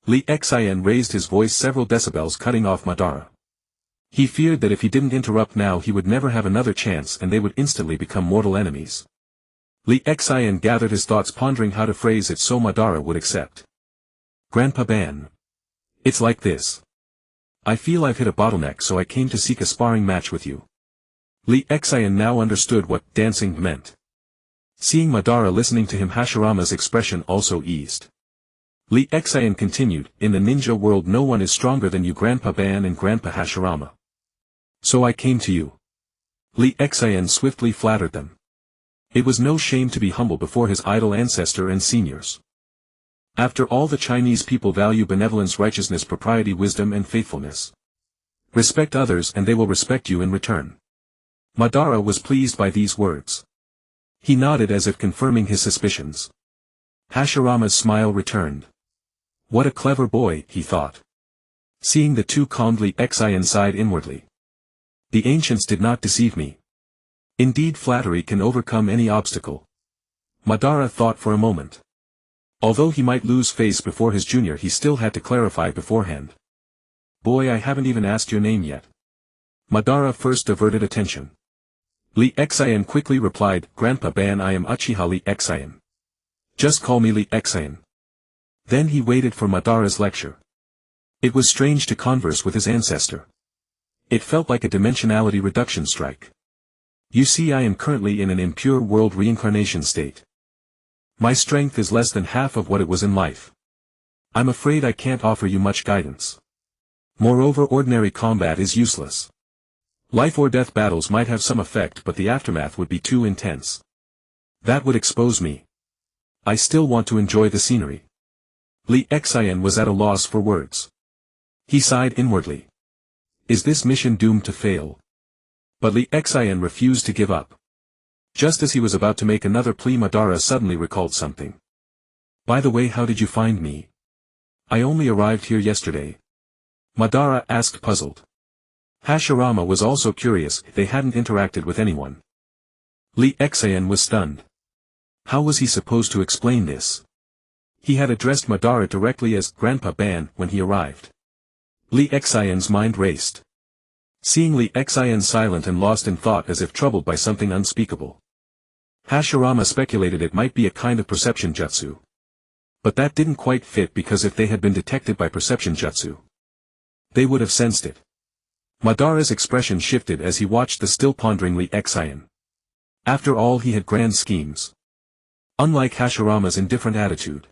Lee Xian raised his voice several decibels, cutting off Madara. He feared that if he didn't interrupt now he would never have another chance and they would instantly become mortal enemies. Lee Xian gathered his thoughts, pondering how to phrase it so Madara would accept. Grandpa Ban. It's like this. I feel I've hit a bottleneck, so I came to seek a sparring match with you. Lee Xian now understood what dancing meant. Seeing Madara listening to him, Hashirama's expression also eased. Lee Xian continued, in the ninja world no one is stronger than you, Grandpa Ban and Grandpa Hashirama. So I came to you. Lee Xian swiftly flattered them. It was no shame to be humble before his idol ancestor and seniors. After all, the Chinese people value benevolence, righteousness, propriety, wisdom and faithfulness. Respect others and they will respect you in return. Madara was pleased by these words. He nodded as if confirming his suspicions. Hashirama's smile returned. What a clever boy, he thought. Seeing the two calmed, Lee Xian sighed inwardly. The ancients did not deceive me. Indeed, flattery can overcome any obstacle. Madara thought for a moment. Although he might lose face before his junior, he still had to clarify beforehand. Boy, I haven't even asked your name yet. Madara first diverted attention. Lee Xian quickly replied, Grandpa Ban, I am Uchiha Lee Xian. Just call me Lee Xian. Then he waited for Madara's lecture. It was strange to converse with his ancestor. It felt like a dimensionality reduction strike. You see, I am currently in an impure world reincarnation state. My strength is less than half of what it was in life. I'm afraid I can't offer you much guidance. Moreover, ordinary combat is useless. Life or death battles might have some effect, but the aftermath would be too intense. That would expose me. I still want to enjoy the scenery. Lee Xian was at a loss for words. He sighed inwardly. Is this mission doomed to fail? But Lee Xian refused to give up. Just as he was about to make another plea, Madara suddenly recalled something. By the way, how did you find me? I only arrived here yesterday. Madara asked, puzzled. Hashirama was also curious. They hadn't interacted with anyone. Lee Xian was stunned. How was he supposed to explain this? He had addressed Madara directly as Grandpa Ban when he arrived. Li Xian's mind raced. Seeing Li Xian silent and lost in thought as if troubled by something unspeakable. Hashirama speculated it might be a kind of perception jutsu. But that didn't quite fit because if they had been detected by perception jutsu, they would have sensed it. Madara's expression shifted as he watched the still pondering Li Xian. After all, he had grand schemes. Unlike Hashirama's indifferent attitude,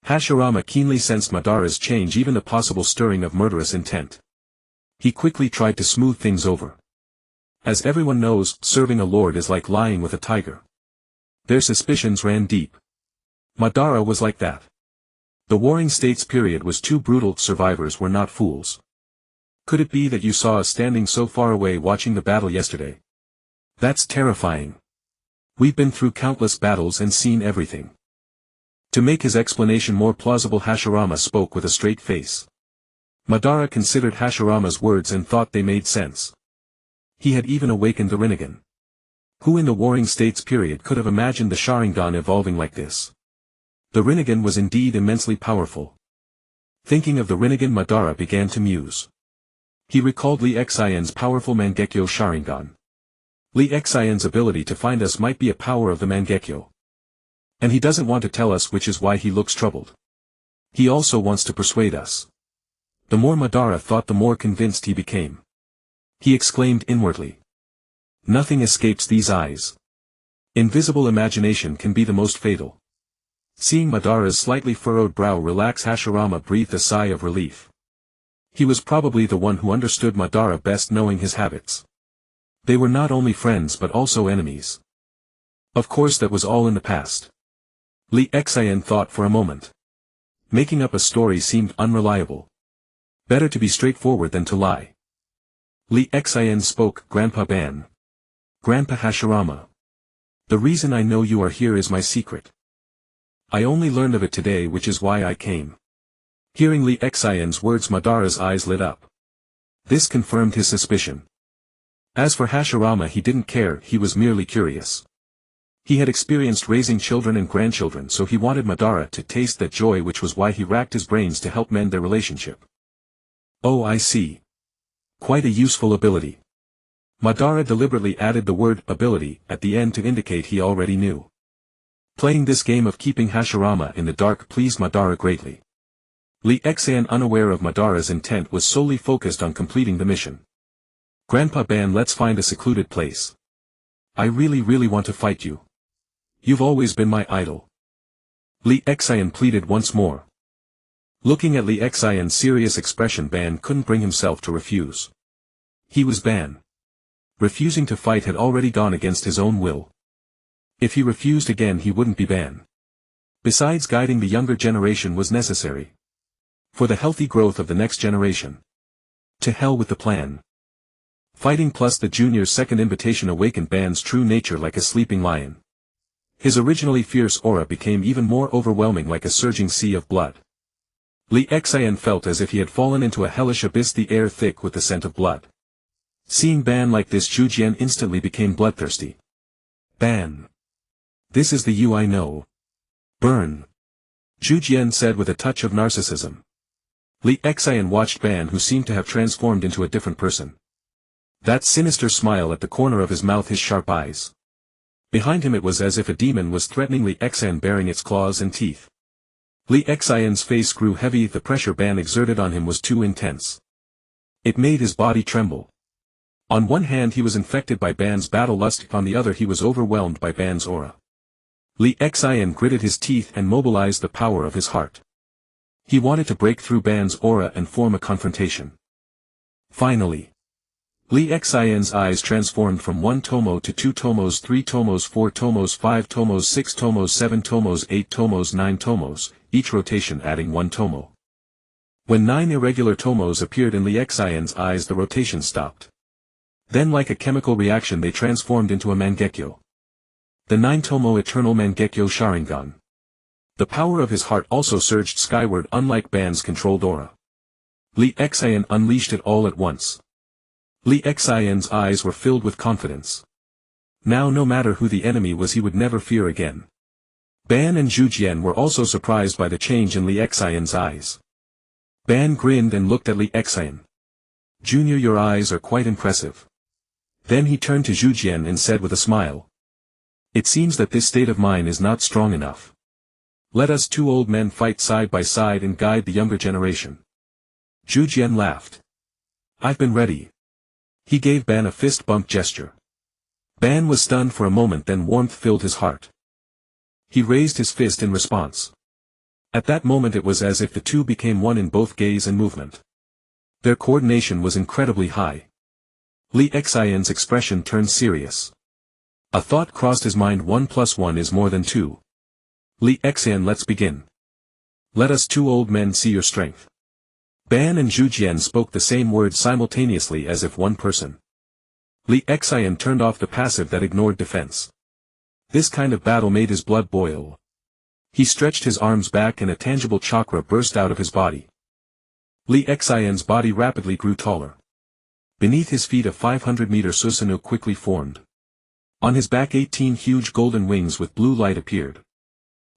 Hashirama keenly sensed Madara's change, even the possible stirring of murderous intent. He quickly tried to smooth things over. As everyone knows, serving a lord is like lying with a tiger. Their suspicions ran deep. Madara was like that. The Warring States period was too brutal. Survivors were not fools. Could it be that you saw us standing so far away watching the battle yesterday? That's terrifying. We've been through countless battles and seen everything. To make his explanation more plausible, Hashirama spoke with a straight face. Madara considered Hashirama's words and thought they made sense. He had even awakened the Rinnegan. Who in the Warring States period could have imagined the Sharingan evolving like this? The Rinnegan was indeed immensely powerful. Thinking of the Rinnegan, Madara began to muse. He recalled Li Xian's powerful Mangekyo Sharingan. Li Xian's ability to find us might be a power of the Mangekyo. And he doesn't want to tell us, which is why he looks troubled. He also wants to persuade us. The more Madara thought, the more convinced he became. He exclaimed inwardly. Nothing escapes these eyes. Invisible imagination can be the most fatal. Seeing Madara's slightly furrowed brow relax, Hashirama breathed a sigh of relief. He was probably the one who understood Madara best, knowing his habits. They were not only friends but also enemies. Of course, that was all in the past. Li Xian thought for a moment. Making up a story seemed unreliable. Better to be straightforward than to lie. Li Xian spoke. Grandpa Ban. Grandpa Hashirama. The reason I know you are here is my secret. I only learned of it today, which is why I came. Hearing Li Xian's words, Madara's eyes lit up. This confirmed his suspicion. As for Hashirama, he didn't care, he was merely curious. He had experienced raising children and grandchildren, so he wanted Madara to taste that joy, which was why he racked his brains to help mend their relationship. Oh, I see. Quite a useful ability. Madara deliberately added the word ability at the end to indicate he already knew. Playing this game of keeping Hashirama in the dark pleased Madara greatly. Li Xian, unaware of Madara's intent, was solely focused on completing the mission. Grandpa Ban, let's find a secluded place. I really want to fight you. You've always been my idol. Li Xian pleaded once more. Looking at Li Xian's serious expression, Ban couldn't bring himself to refuse. He was Ban. Refusing to fight had already gone against his own will. If he refused again, he wouldn't be Ban. Besides, guiding the younger generation was necessary. For the healthy growth of the next generation. To hell with the plan. Fighting plus the junior's second invitation awakened Ban's true nature like a sleeping lion. His originally fierce aura became even more overwhelming, like a surging sea of blood. Li Xian felt as if he had fallen into a hellish abyss, the air thick with the scent of blood. Seeing Ban like this, Zhujian instantly became bloodthirsty. Ban. This is the you I know. Burn. Zhujian said with a touch of narcissism. Li Xian watched Ban, who seemed to have transformed into a different person. That sinister smile at the corner of his mouth, his sharp eyes. Behind him it was as if a demon was threatening Li Xian, baring its claws and teeth. Li Xian's face grew heavy, the pressure Ban exerted on him was too intense. It made his body tremble. On one hand he was infected by Ban's battle lust, on the other he was overwhelmed by Ban's aura. Li Xian gritted his teeth and mobilized the power of his heart. He wanted to break through Ban's aura and form a confrontation. Finally. Li Xian's eyes transformed from 1 tomoe to 2 tomoes, 3 tomoes, 4 tomoes, 5 tomoes, 6 tomoes, 7 tomoes, 8 tomoes, 9 tomoes, each rotation adding 1 tomoe. When 9 irregular tomoes appeared in Li Xian's eyes, the rotation stopped. Then, like a chemical reaction, they transformed into a Mangekyo. The 9 tomoe eternal Mangekyo Sharingan. The power of his heart also surged skyward, unlike Ban's controlled aura. Li Xian unleashed it all at once. Li Xian's eyes were filled with confidence. Now, no matter who the enemy was, he would never fear again. Ban and Zhu Jian were also surprised by the change in Li Xian's eyes. Ban grinned and looked at Li Xian. "Junior, your eyes are quite impressive." Then he turned to Zhu Jian and said with a smile, "It seems that this state of mine is not strong enough. Let us two old men fight side by side and guide the younger generation." Zhu Jian laughed. "I've been ready." He gave Ban a fist bump gesture. Ban was stunned for a moment, then warmth filled his heart. He raised his fist in response. At that moment it was as if the two became one in both gaze and movement. Their coordination was incredibly high. Li Xian's expression turned serious. A thought crossed his mind: 1 + 1 is more than 2. "Li Xian, let's begin. Let us two old men see your strength." Ban and Zhu Jian spoke the same words simultaneously as if one person. Li Xian turned off the passive that ignored defense. This kind of battle made his blood boil. He stretched his arms back and a tangible chakra burst out of his body. Li Xian's body rapidly grew taller. Beneath his feet a 500-meter Susanoo quickly formed. On his back 18 huge golden wings with blue light appeared.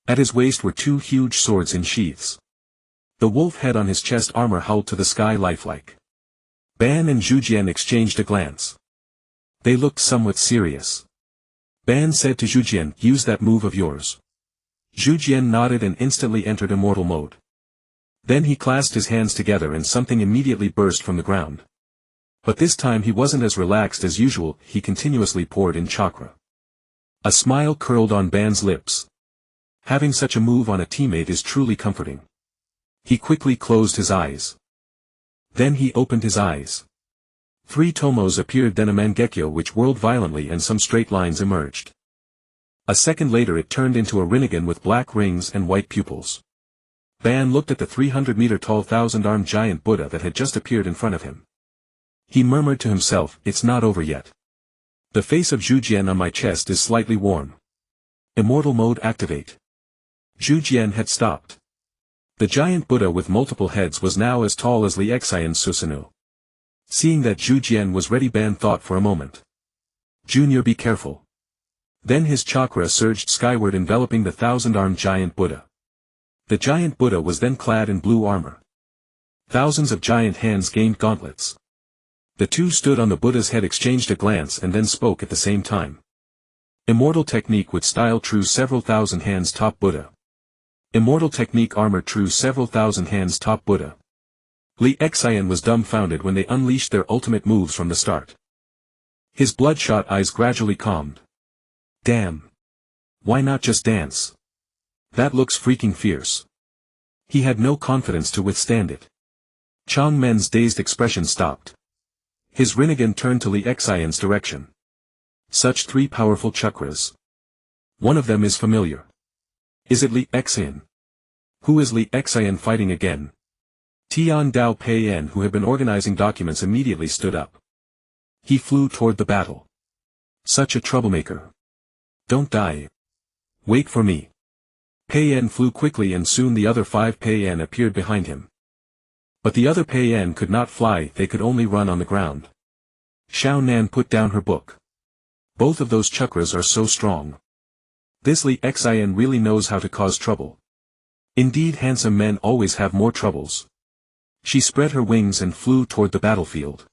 At his waist were 2 huge swords in sheaths. The wolf head on his chest armor howled to the sky lifelike. Ban and Zhu Jian exchanged a glance. They looked somewhat serious. Ban said to Zhu Jian, "Use that move of yours." Zhu Jian nodded and instantly entered immortal mode. Then he clasped his hands together and something immediately burst from the ground. But this time he wasn't as relaxed as usual, he continuously poured in chakra. A smile curled on Ban's lips. Having such a move on a teammate is truly comforting. He quickly closed his eyes. Then he opened his eyes. 3 tomos appeared, then a Mangekyo which whirled violently and some straight lines emerged. A second later it turned into a Rinnegan with black rings and white pupils. Ban looked at the 300-meter-tall 1,000-armed giant Buddha that had just appeared in front of him. He murmured to himself, "It's not over yet. The face of Zhu Jian on my chest is slightly warm. Immortal mode activate." Zhu Jian had stopped. The giant Buddha with multiple heads was now as tall as Li Xian's Susanoo. Seeing that Zhu Jian was ready, Ban thought for a moment. "Junior, be careful." Then his chakra surged skyward, enveloping the 1,000-armed giant Buddha. The giant Buddha was then clad in blue armor. Thousands of giant hands gained gauntlets. The two stood on the Buddha's head, exchanged a glance and then spoke at the same time. Immortal technique with style true several thousand hands top Buddha. Immortal technique armor true several thousand hands top Buddha. Li Xian was dumbfounded when they unleashed their ultimate moves from the start. His bloodshot eyes gradually calmed. Damn. Why not just dance? That looks freaking fierce. He had no confidence to withstand it. Chang Men's dazed expression stopped. His Rinnegan turned to Li Xian's direction. Such 3 powerful chakras. One of them is familiar. Is it Li Xian? Who is Li Xian fighting again? Tian Dao Peiyan, who had been organizing documents, immediately stood up. He flew toward the battle. Such a troublemaker. Don't die. Wait for me. Peiyan flew quickly and soon the other 5 Peiyan appeared behind him. But the other Peiyan could not fly, they could only run on the ground. Xiao Nan put down her book. Both of those chakras are so strong. This Li Xian really knows how to cause trouble. Indeed, handsome men always have more troubles. She spread her wings and flew toward the battlefield.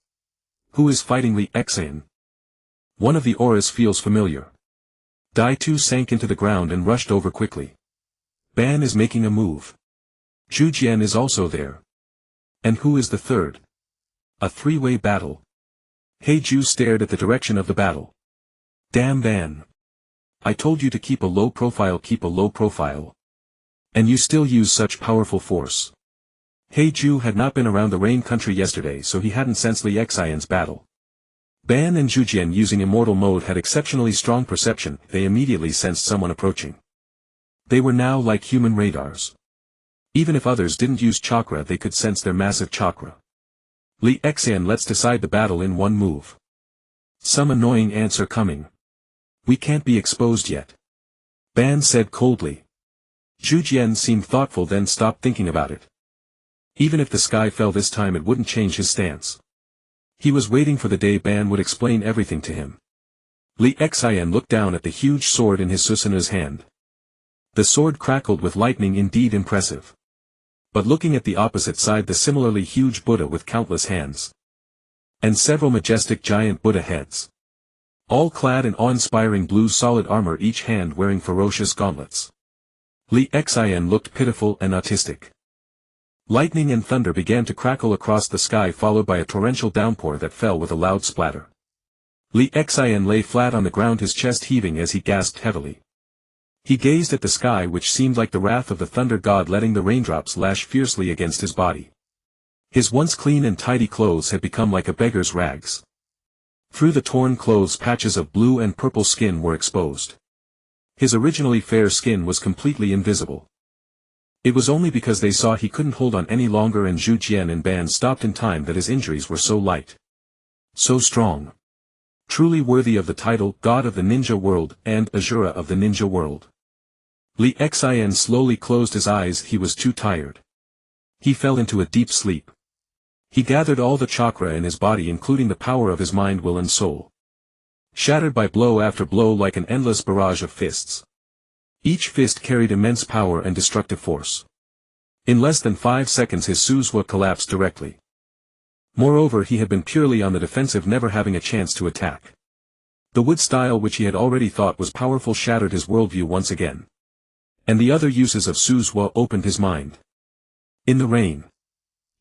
Who is fighting Li Xian? One of the auras feels familiar. Dai Tu sank into the ground and rushed over quickly. Ban is making a move. Zhu Jian is also there. And who is the third? A 3-way battle. He Ju stared at the direction of the battle. Damn Ban. I told you to keep a low profile, keep a low profile. And you still use such powerful force. He Ju had not been around the Rain country yesterday, so he hadn't sensed Li Xian's battle. Ban and Zhu Jian, using immortal mode, had exceptionally strong perception. They immediately sensed someone approaching. They were now like human radars. Even if others didn't use chakra, they could sense their massive chakra. Li Xian, let's decide the battle in one move. Some annoying ants are coming. We can't be exposed yet. Ban said coldly. Zhu Jian seemed thoughtful, then stopped thinking about it. Even if the sky fell this time, it wouldn't change his stance. He was waiting for the day Ban would explain everything to him. Li Xian looked down at the huge sword in his Susanoo's hand. The sword crackled with lightning, indeed impressive. But looking at the opposite side, the similarly huge Buddha with countless hands. And several majestic giant Buddha heads. All clad in awe-inspiring blue solid armor, each hand wearing ferocious gauntlets. Li Xian looked pitiful and autistic. Lightning and thunder began to crackle across the sky, followed by a torrential downpour that fell with a loud splatter. Li Xian lay flat on the ground, his chest heaving as he gasped heavily. He gazed at the sky, which seemed like the wrath of the thunder god, letting the raindrops lash fiercely against his body. His once clean and tidy clothes had become like a beggar's rags. Through the torn clothes, patches of blue and purple skin were exposed. His originally fair skin was completely invisible. It was only because they saw he couldn't hold on any longer and Zhu Jian and Ban stopped in time that his injuries were so light. So strong. Truly worthy of the title, God of the Ninja World, and Azura of the Ninja World. Li Xian slowly closed his eyes, he was too tired. He fell into a deep sleep. He gathered all the chakra in his body, including the power of his mind, will and soul. Shattered by blow after blow like an endless barrage of fists. Each fist carried immense power and destructive force. In less than 5 seconds his Suzhua collapsed directly. Moreover, he had been purely on the defensive, never having a chance to attack. The wood style, which he had already thought was powerful, shattered his worldview once again. And the other uses of Suzhua opened his mind. In the rain,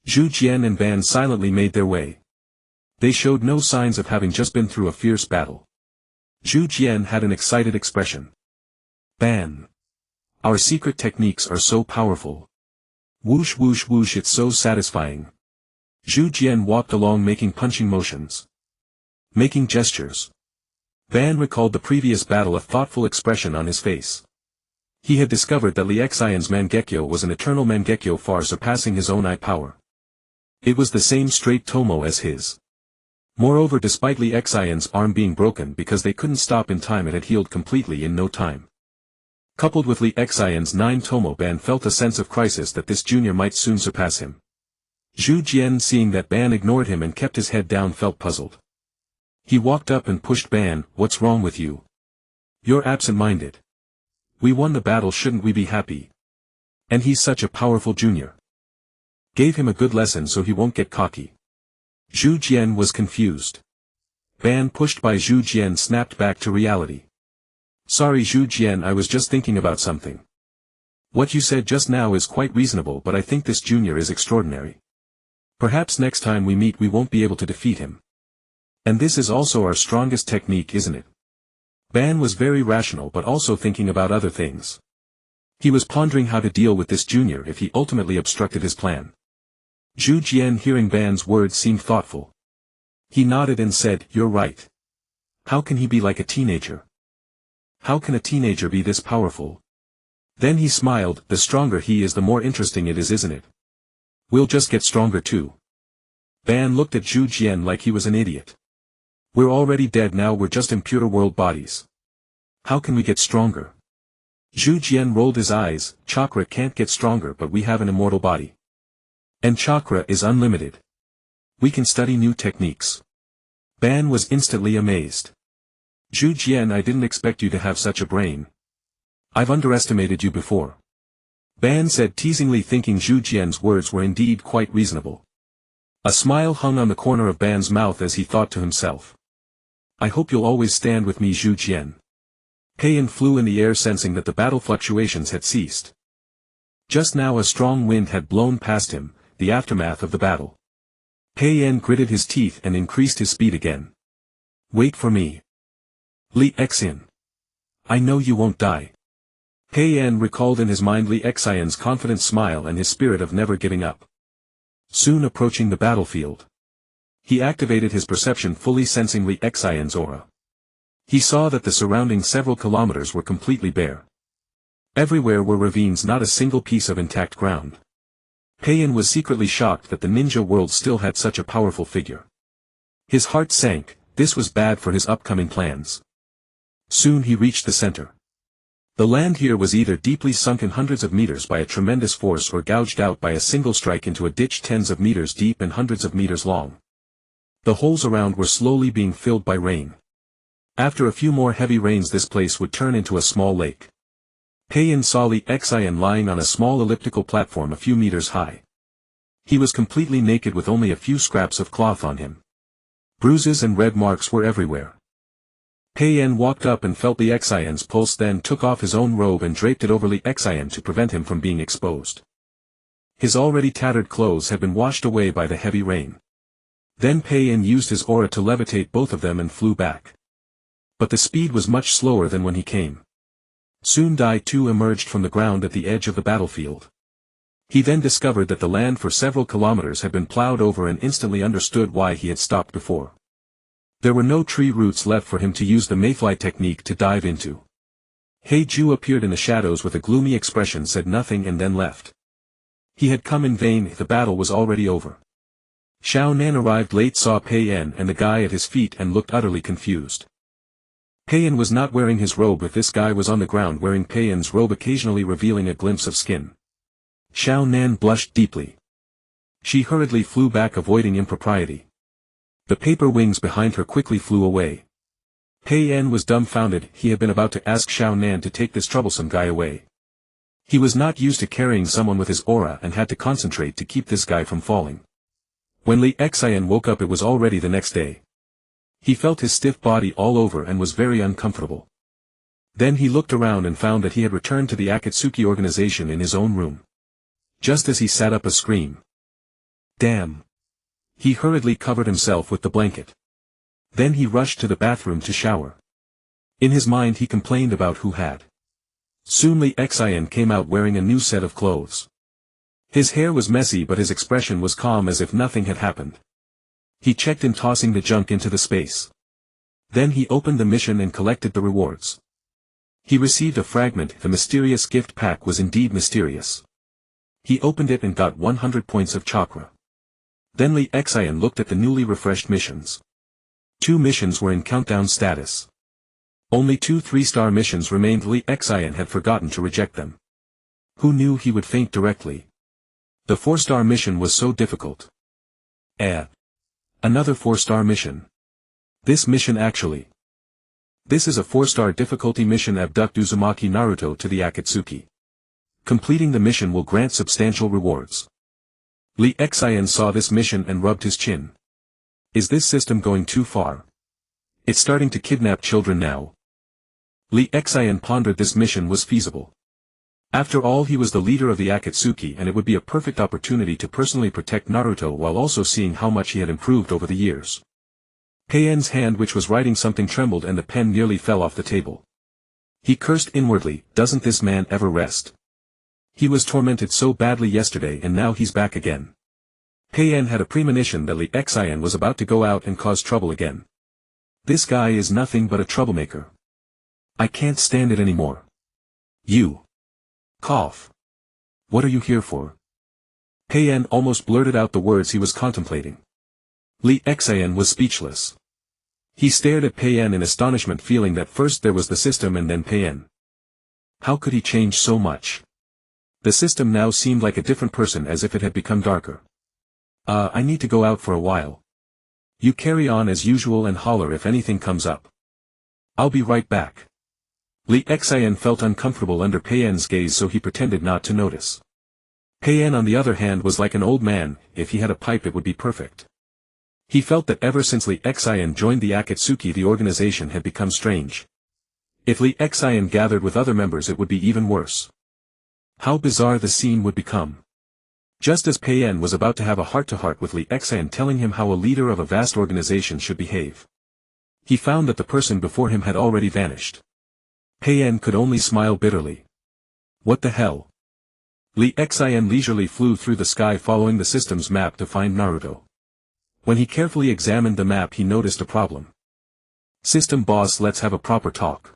Zhu Jian and Ban silently made their way. They showed no signs of having just been through a fierce battle. Zhu Jian had an excited expression. Ban. Our secret techniques are so powerful. Whoosh whoosh whoosh, it's so satisfying. Zhu Jian walked along making punching motions. Making gestures. Ban recalled the previous battle, a thoughtful expression on his face. He had discovered that Li Xian's Mangekyo was an eternal Mangekyo, far surpassing his own eye power. It was the same straight-tomoe as his. Moreover, despite Li Xian's arm being broken because they couldn't stop in time, it had healed completely in no time. Coupled with Li Xian's 9-tomoe, Ban felt a sense of crisis that this junior might soon surpass him. Zhu Jian, seeing that Ban ignored him and kept his head down, felt puzzled. He walked up and pushed Ban. What's wrong with you? You're absent-minded. We won the battle, shouldn't we be happy? And he's such a powerful junior. Gave him a good lesson so he won't get cocky. Zhu Jian was confused. Ban, pushed by Zhu Jian, snapped back to reality. Sorry Zhu Jian, I was just thinking about something. What you said just now is quite reasonable, but I think this junior is extraordinary. Perhaps next time we meet we won't be able to defeat him. And this is also our strongest technique, isn't it? Ban was very rational, but also thinking about other things. He was pondering how to deal with this junior if he ultimately obstructed his plan. Zhu Jian, hearing Ban's words, seemed thoughtful. He nodded and said, "You're right. How can he be like a teenager? How can a teenager be this powerful?" Then he smiled. The stronger he is, the more interesting it is, isn't it? We'll just get stronger too. Ban looked at Zhu Jian like he was an idiot. We're already dead now, we're just impure world bodies. How can we get stronger? Zhu Jian rolled his eyes. Chakra can't get stronger, but we have an immortal body. And chakra is unlimited. We can study new techniques. Ban was instantly amazed. Zhu Jian, I didn't expect you to have such a brain. I've underestimated you before. Ban said teasingly, thinking Zhu Jian's words were indeed quite reasonable. A smile hung on the corner of Ban's mouth as he thought to himself. I hope you'll always stand with me, Zhu Jian. Pei-Yan flew in the air, sensing that the battle fluctuations had ceased. Just now a strong wind had blown past him, the aftermath of the battle. Pei-Yan gritted his teeth and increased his speed again. Wait for me. Li Xian. I know you won't die. Pei-Yan recalled in his mind Li Xian's confident smile and his spirit of never giving up. Soon approaching the battlefield. He activated his perception, fully sensing Li Xian's aura. He saw that the surrounding several kilometers were completely bare. Everywhere were ravines, not a single piece of intact ground. Pei-Yan was secretly shocked that the ninja world still had such a powerful figure. His heart sank. This was bad for his upcoming plans. Soon he reached the center. The land here was either deeply sunken hundreds of meters by a tremendous force or gouged out by a single strike into a ditch tens of meters deep and hundreds of meters long. The holes around were slowly being filled by rain. After a few more heavy rains, this place would turn into a small lake. Pei-en saw Li Xian lying on a small elliptical platform a few meters high. He was completely naked with only a few scraps of cloth on him. Bruises and red marks were everywhere. Pei-en walked up and felt Li Xian's pulse, then took off his own robe and draped it over Li Xian to prevent him from being exposed. His already tattered clothes had been washed away by the heavy rain. Then Pei-en used his aura to levitate both of them and flew back. But the speed was much slower than when he came. Soon Dai too emerged from the ground at the edge of the battlefield. He then discovered that the land for several kilometers had been plowed over and instantly understood why he had stopped before. There were no tree roots left for him to use the mayfly technique to dive into. Heiju appeared in the shadows with a gloomy expression, said nothing and then left. He had come in vain, the battle was already over. Xiao Nan arrived late, saw Pei-en and the guy at his feet and looked utterly confused. Pei-en was not wearing his robe, but this guy was on the ground wearing Pei-en's robe, occasionally revealing a glimpse of skin. Xiao Nan blushed deeply. She hurriedly flew back, avoiding impropriety. The paper wings behind her quickly flew away. Pei-en was dumbfounded. He had been about to ask Xiao Nan to take this troublesome guy away. He was not used to carrying someone with his aura and had to concentrate to keep this guy from falling. When Li Xian woke up, it was already the next day. He felt his stiff body all over and was very uncomfortable. Then he looked around and found that he had returned to the Akatsuki organization in his own room. Just as he sat up, a scream. Damn! He hurriedly covered himself with the blanket. Then he rushed to the bathroom to shower. In his mind he complained about who had. Soon Li Xian came out wearing a new set of clothes. His hair was messy, but his expression was calm as if nothing had happened. He checked in, tossing the junk into the space. Then he opened the mission and collected the rewards. He received a fragment. The mysterious gift pack was indeed mysterious. He opened it and got 100 points of chakra. Then Li Xian looked at the newly refreshed missions. 2 missions were in countdown status. Only 2 3-star missions remained. Li Xian had forgotten to reject them. Who knew he would faint directly? The 4-star mission was so difficult. Another 4-star mission. This mission actually. This is a 4-star difficulty mission. Abduct Uzumaki Naruto to the Akatsuki. Completing the mission will grant substantial rewards. Li Xian saw this mission and rubbed his chin. Is this system going too far? It's starting to kidnap children now. Li Xian pondered this mission was feasible. After all, he was the leader of the Akatsuki and it would be a perfect opportunity to personally protect Naruto while also seeing how much he had improved over the years. Pei-en's hand, which was writing something, trembled and the pen nearly fell off the table. He cursed inwardly, doesn't this man ever rest? He was tormented so badly yesterday and now he's back again. Pei-en had a premonition that Li Xian was about to go out and cause trouble again. This guy is nothing but a troublemaker. I can't stand it anymore. You. Cough. What are you here for? Pei-en almost blurted out the words he was contemplating. Li Xian was speechless. He stared at Pei-en in astonishment, feeling that first there was the system and then Pei-en. How could he change so much? The system now seemed like a different person, as if it had become darker. I need to go out for a while. You carry on as usual and holler if anything comes up. I'll be right back. Li Xian felt uncomfortable under Pei-en's gaze, so he pretended not to notice. Pei-en on the other hand was like an old man. If he had a pipe it would be perfect. He felt that ever since Li Xian joined the Akatsuki the organization had become strange. If Li Xian gathered with other members it would be even worse. How bizarre the scene would become. Just as Pei-en was about to have a heart-to-heart with Li Xian telling him how a leader of a vast organization should behave, he found that the person before him had already vanished. Pei-en could only smile bitterly. What the hell? Li Xian leisurely flew through the sky following the system's map to find Naruto. When he carefully examined the map he noticed a problem. System boss, let's have a proper talk.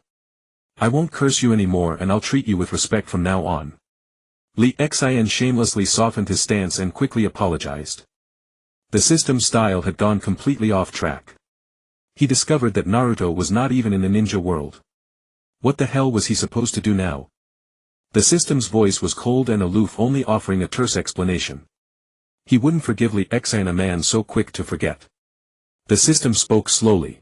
I won't curse you anymore and I'll treat you with respect from now on. Li Xian shamelessly softened his stance and quickly apologized. The system's style had gone completely off track. He discovered that Naruto was not even in the ninja world. What the hell was he supposed to do now? The system's voice was cold and aloof, only offering a terse explanation. He wouldn't forgive Li Xian, a man so quick to forget. The system spoke slowly.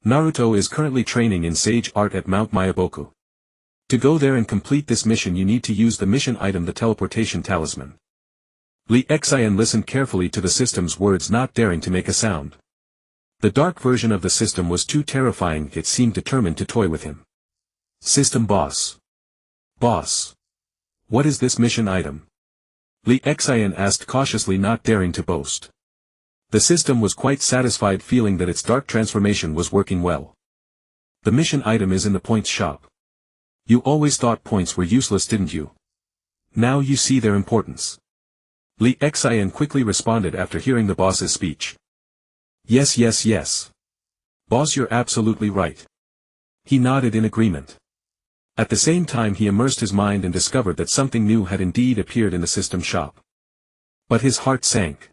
Naruto is currently training in sage art at Mount Myaboku. To go there and complete this mission you need to use the mission item, the teleportation talisman. Li Xian listened carefully to the system's words, not daring to make a sound. The dark version of the system was too terrifying, it seemed determined to toy with him. System boss. Boss. What is this mission item? Li Xian asked cautiously, not daring to boast. The system was quite satisfied, feeling that its dark transformation was working well. The mission item is in the points shop. You always thought points were useless, didn't you? Now you see their importance. Li Xian quickly responded after hearing the boss's speech. Yes, yes, yes. Boss, you're absolutely right. He nodded in agreement. At the same time he immersed his mind and discovered that something new had indeed appeared in the system shop. But his heart sank.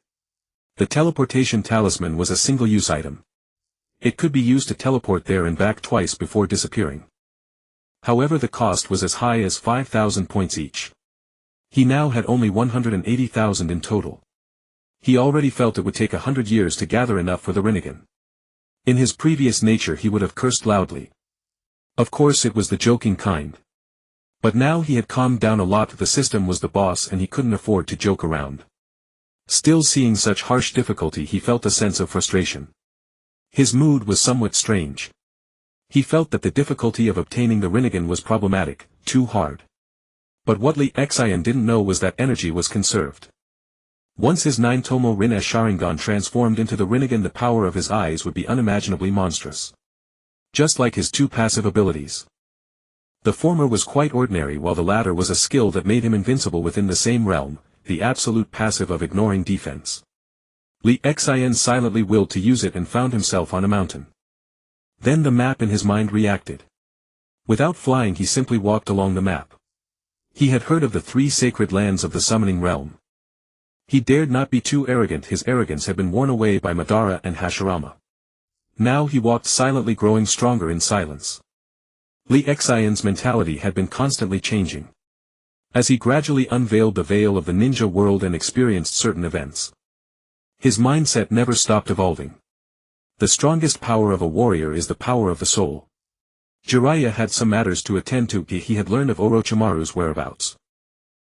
The teleportation talisman was a single-use item. It could be used to teleport there and back twice before disappearing. However, the cost was as high as 5,000 points each. He now had only 180,000 in total. He already felt it would take 100 years to gather enough for the Rinnegan. In his previous nature he would have cursed loudly. Of course it was the joking kind. But now he had calmed down a lot. The system was the boss and he couldn't afford to joke around. Still, seeing such harsh difficulty, he felt a sense of frustration. His mood was somewhat strange. He felt that the difficulty of obtaining the Rinnegan was problematic, too hard. But what Li Xian didn't know was that energy was conserved. Once his 9-tomoe Rinnegan Sharingan transformed into the Rinnegan, the power of his eyes would be unimaginably monstrous. Just like his two passive abilities. The former was quite ordinary, while the latter was a skill that made him invincible within the same realm, the absolute passive of ignoring defense. Li Xian silently willed to use it and found himself on a mountain. Then the map in his mind reacted. Without flying he simply walked along the map. He had heard of the 3 sacred lands of the summoning realm. He dared not be too arrogant, his arrogance had been worn away by Madara and Hashirama. Now he walked silently, growing stronger in silence. Li Xian's mentality had been constantly changing. As he gradually unveiled the veil of the ninja world and experienced certain events, his mindset never stopped evolving. The strongest power of a warrior is the power of the soul. Jiraiya had some matters to attend to. He had learned of Orochimaru's whereabouts.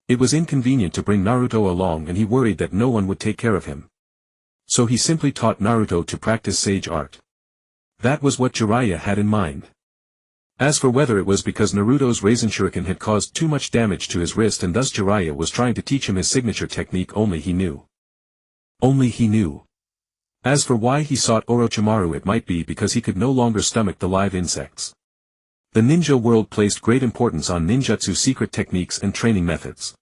It was inconvenient to bring Naruto along and he worried that no one would take care of him. So he simply taught Naruto to practice sage art. That was what Jiraiya had in mind. As for whether it was because Naruto's Rasen Shuriken had caused too much damage to his wrist and thus Jiraiya was trying to teach him his signature technique, only he knew. Only he knew. As for why he sought Orochimaru, it might be because he could no longer stomach the live insects. The ninja world placed great importance on ninjutsu secret techniques and training methods.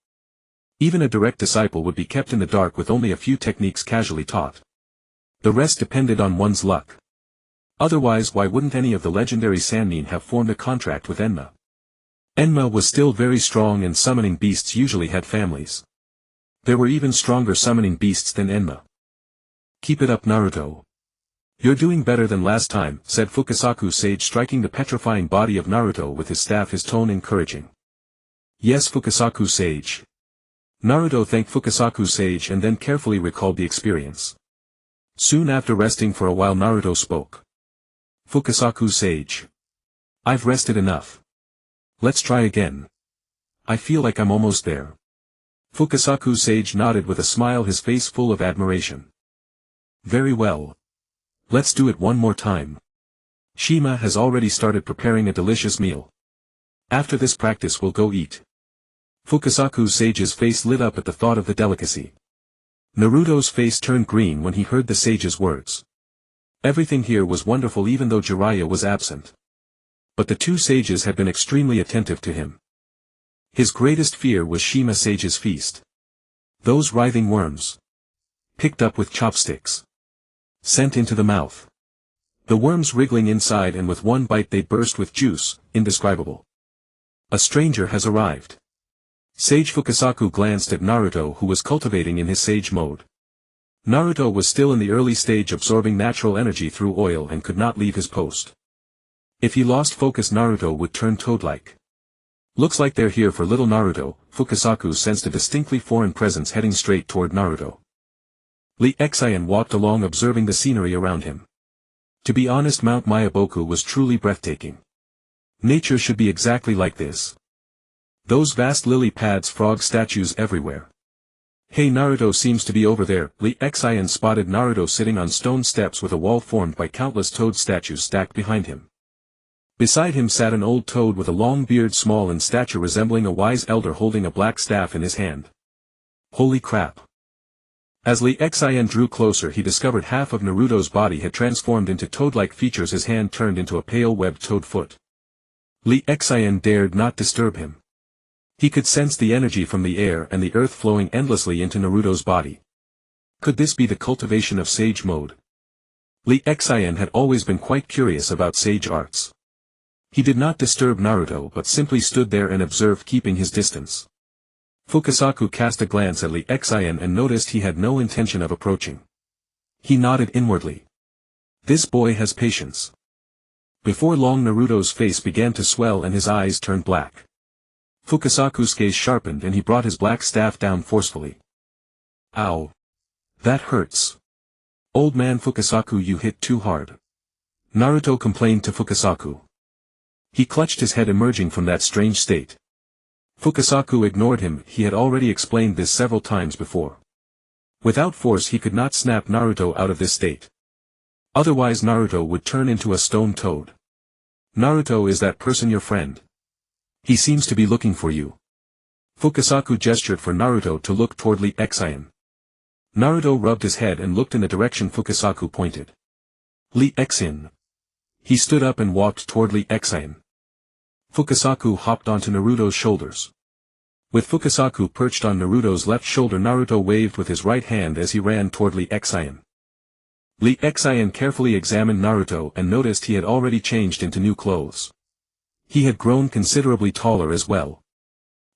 Even a direct disciple would be kept in the dark with only a few techniques casually taught. The rest depended on one's luck. Otherwise, why wouldn't any of the legendary Sannin have formed a contract with Enma? Enma was still very strong and summoning beasts usually had families. There were even stronger summoning beasts than Enma. Keep it up, Naruto. You're doing better than last time, said Fukasaku Sage, striking the petrifying body of Naruto with his staff, his tone encouraging. Yes, Fukasaku Sage. Naruto thanked Fukasaku Sage and then carefully recalled the experience. Soon after resting for a while, Naruto spoke. Fukasaku Sage. I've rested enough. Let's try again. I feel like I'm almost there. Fukasaku Sage nodded with a smile, his face full of admiration. Very well. Let's do it one more time. Shima has already started preparing a delicious meal. After this practice we'll go eat. Fukasaku Sage's face lit up at the thought of the delicacy. Naruto's face turned green when he heard the sage's words. Everything here was wonderful even though Jiraiya was absent. But the two sages had been extremely attentive to him. His greatest fear was Shima Sage's feast. Those writhing worms. Picked up with chopsticks. Sent into the mouth. The worms wriggling inside, and with one bite they burst with juice, indescribable. A stranger has arrived. Sage Fukasaku glanced at Naruto, who was cultivating in his sage mode. Naruto was still in the early stage, absorbing natural energy through oil and could not leave his post. If he lost focus, Naruto would turn toad-like. Looks like they're here for little Naruto. Fukasaku sensed a distinctly foreign presence heading straight toward Naruto. Li Xian walked along, observing the scenery around him. To be honest, Mount Myaboku was truly breathtaking. Nature should be exactly like this. Those vast lily pads, frog statues everywhere. Hey, Naruto seems to be over there. Lee Xian spotted Naruto sitting on stone steps with a wall formed by countless toad statues stacked behind him. Beside him sat an old toad with a long beard, small in stature, resembling a wise elder holding a black staff in his hand. Holy crap. As Lee Xian drew closer, he discovered half of Naruto's body had transformed into toad-like features. His hand turned into a pale webbed toad foot. Lee Xian dared not disturb him. He could sense the energy from the air and the earth flowing endlessly into Naruto's body. Could this be the cultivation of sage mode? Lee Xian had always been quite curious about sage arts. He did not disturb Naruto but simply stood there and observed, keeping his distance. Fukasaku cast a glance at Lee Xian and noticed he had no intention of approaching. He nodded inwardly. This boy has patience. Before long, Naruto's face began to swell and his eyes turned black. Fukasaku's gaze sharpened and he brought his black staff down forcefully. Ow! That hurts. Old man Fukasaku, you hit too hard. Naruto complained to Fukasaku. He clutched his head, emerging from that strange state. Fukasaku ignored him. He had already explained this several times before. Without force he could not snap Naruto out of this state. Otherwise Naruto would turn into a stone toad. Naruto, is that person your friend? He seems to be looking for you. Fukasaku gestured for Naruto to look toward Lee Xian. Naruto rubbed his head and looked in the direction Fukasaku pointed. Lee Xian. He stood up and walked toward Lee Xian. Fukasaku hopped onto Naruto's shoulders. With Fukasaku perched on Naruto's left shoulder, Naruto waved with his right hand as he ran toward Lee Xian. Lee Xian carefully examined Naruto and noticed he had already changed into new clothes. He had grown considerably taller as well.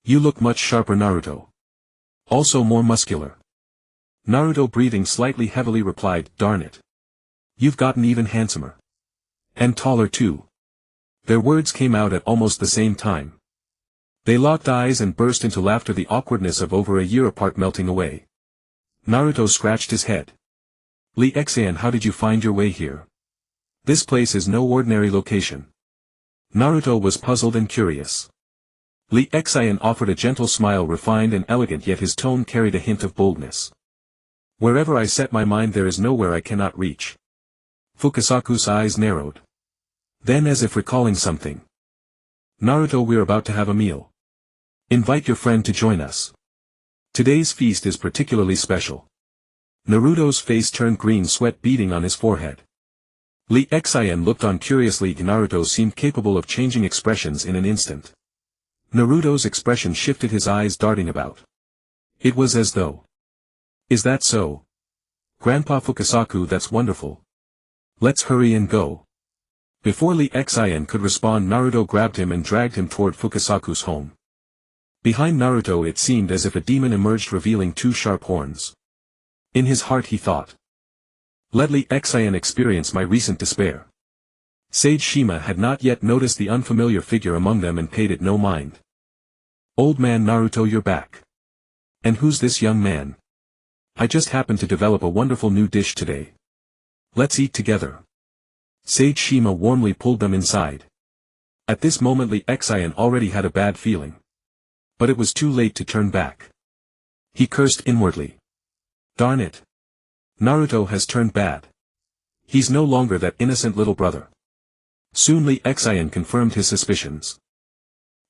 You look much sharper, Naruto. Also more muscular. Naruto, breathing slightly heavily, replied, darn it. You've gotten even handsomer. And taller too. Their words came out at almost the same time. They locked eyes and burst into laughter, the awkwardness of over a year apart melting away. Naruto scratched his head. Lee Xian, how did you find your way here? This place is no ordinary location. Naruto was puzzled and curious. Lee Xian offered a gentle smile, refined and elegant, yet his tone carried a hint of boldness. Wherever I set my mind, there is nowhere I cannot reach. Fukasaku's eyes narrowed. Then, as if recalling something. Naruto, we're about to have a meal. Invite your friend to join us. Today's feast is particularly special. Naruto's face turned green, sweat beading on his forehead. Lee Xian looked on curiously. Naruto seemed capable of changing expressions in an instant. Naruto's expression shifted, his eyes darting about. It was as though. Is that so? Grandpa Fukasaku, that's wonderful. Let's hurry and go. Before Lee Xian could respond, Naruto grabbed him and dragged him toward Fukasaku's home. Behind Naruto it seemed as if a demon emerged, revealing two sharp horns. In his heart he thought. Let Lee Xian experience my recent despair. Sage Shima had not yet noticed the unfamiliar figure among them and paid it no mind. Old man Naruto, you're back. And who's this young man? I just happened to develop a wonderful new dish today. Let's eat together. Sage Shima warmly pulled them inside. At this moment Lee Xian already had a bad feeling. But it was too late to turn back. He cursed inwardly. Darn it. Naruto has turned bad. He's no longer that innocent little brother. Soon Lee Xian confirmed his suspicions.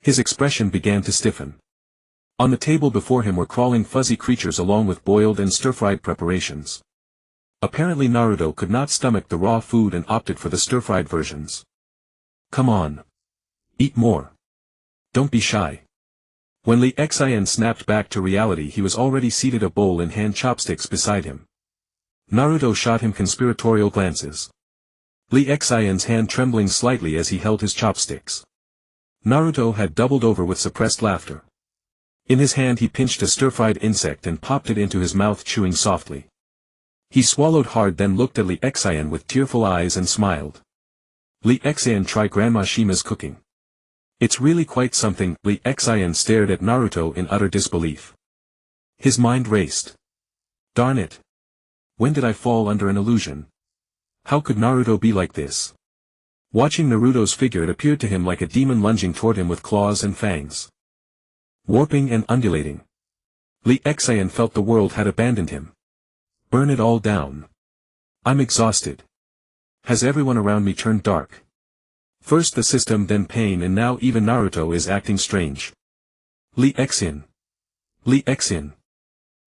His expression began to stiffen. On the table before him were crawling fuzzy creatures along with boiled and stir-fried preparations. Apparently Naruto could not stomach the raw food and opted for the stir-fried versions. Come on. Eat more. Don't be shy. When Lee Xian snapped back to reality, he was already seated, a bowl in hand, chopsticks beside him. Naruto shot him conspiratorial glances. Lee Xian's hand trembling slightly as he held his chopsticks. Naruto had doubled over with suppressed laughter. In his hand he pinched a stir-fried insect and popped it into his mouth, chewing softly. He swallowed hard, then looked at Lee Xian with tearful eyes and smiled. Lee Xian, try Grandma Shima's cooking. It's really quite something. Lee Xian stared at Naruto in utter disbelief. His mind raced. Darn it. When did I fall under an illusion? How could Naruto be like this? Watching Naruto's figure, it appeared to him like a demon lunging toward him with claws and fangs. Warping and undulating. Lee Xian felt the world had abandoned him. Burn it all down. I'm exhausted. Has everyone around me turned dark? First the system, then pain, and now even Naruto is acting strange. Lee Xian. Lee Xian.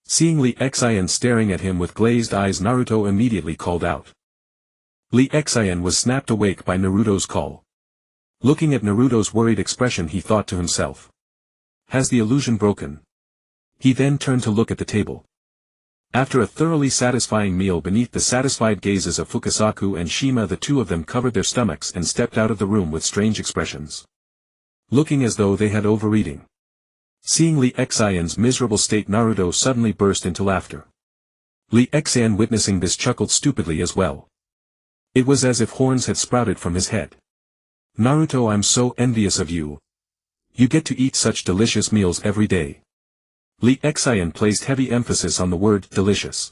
Seeing Lee Xian staring at him with glazed eyes, Naruto immediately called out. Lee Xian was snapped awake by Naruto's call. Looking at Naruto's worried expression, he thought to himself. Has the illusion broken? He then turned to look at the table. After a thoroughly satisfying meal beneath the satisfied gazes of Fukasaku and Shima, the two of them covered their stomachs and stepped out of the room with strange expressions. Looking as though they had overeating. Seeing Lee Xian's miserable state, Naruto suddenly burst into laughter. Lee Xian, witnessing this, chuckled stupidly as well. It was as if horns had sprouted from his head. Naruto, I'm so envious of you. You get to eat such delicious meals every day. Lee Xian placed heavy emphasis on the word delicious.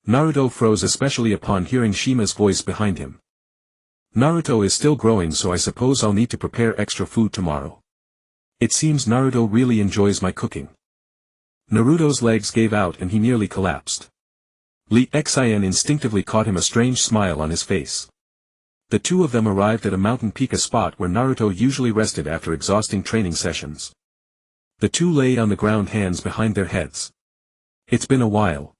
Naruto froze, especially upon hearing Shima's voice behind him. Naruto is still growing, so I suppose I'll need to prepare extra food tomorrow. It seems Naruto really enjoys my cooking. Naruto's legs gave out and he nearly collapsed. Lee Xian instinctively caught him a strange smile on his face. The two of them arrived at a mountain peak, a spot where Naruto usually rested after exhausting training sessions. The two lay on the ground, hands behind their heads. It's been a while.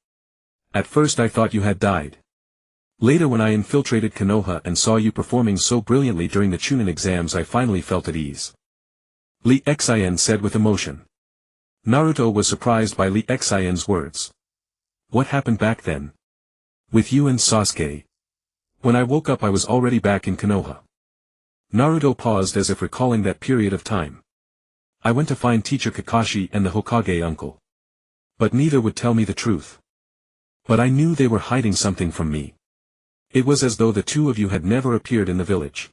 At first I thought you had died. Later, when I infiltrated Konoha and saw you performing so brilliantly during the Chunin exams, I finally felt at ease. Lee Xian said with emotion. Naruto was surprised by Lee Xian's words. What happened back then? With you and Sasuke? When I woke up I was already back in Konoha. Naruto paused as if recalling that period of time. I went to find teacher Kakashi and the Hokage uncle. But neither would tell me the truth. But I knew they were hiding something from me. It was as though the two of you had never appeared in the village.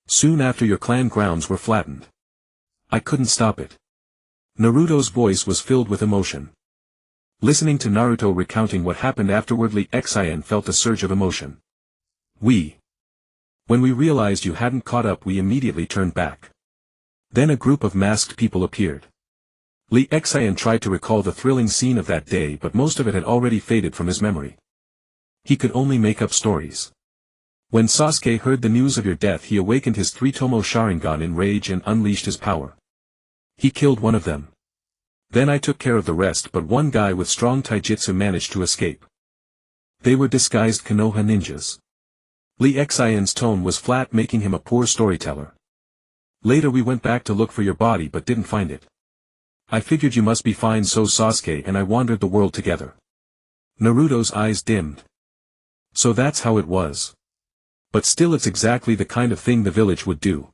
Soon after, your clan grounds were flattened. I couldn't stop it. Naruto's voice was filled with emotion. Listening to Naruto recounting what happened afterward, Lee Xian felt a surge of emotion. When we realized you hadn't caught up, we immediately turned back. Then a group of masked people appeared. Lee Xian tried to recall the thrilling scene of that day, but most of it had already faded from his memory. He could only make up stories. When Sasuke heard the news of your death, he awakened his three-tomoe Sharingan in rage and unleashed his power. He killed one of them. Then I took care of the rest, but one guy with strong taijutsu managed to escape. They were disguised Konoha ninjas. Lee Xian's tone was flat, making him a poor storyteller. Later we went back to look for your body but didn't find it. I figured you must be fine, so Sasuke and I wandered the world together. Naruto's eyes dimmed. So that's how it was. But still, it's exactly the kind of thing the village would do.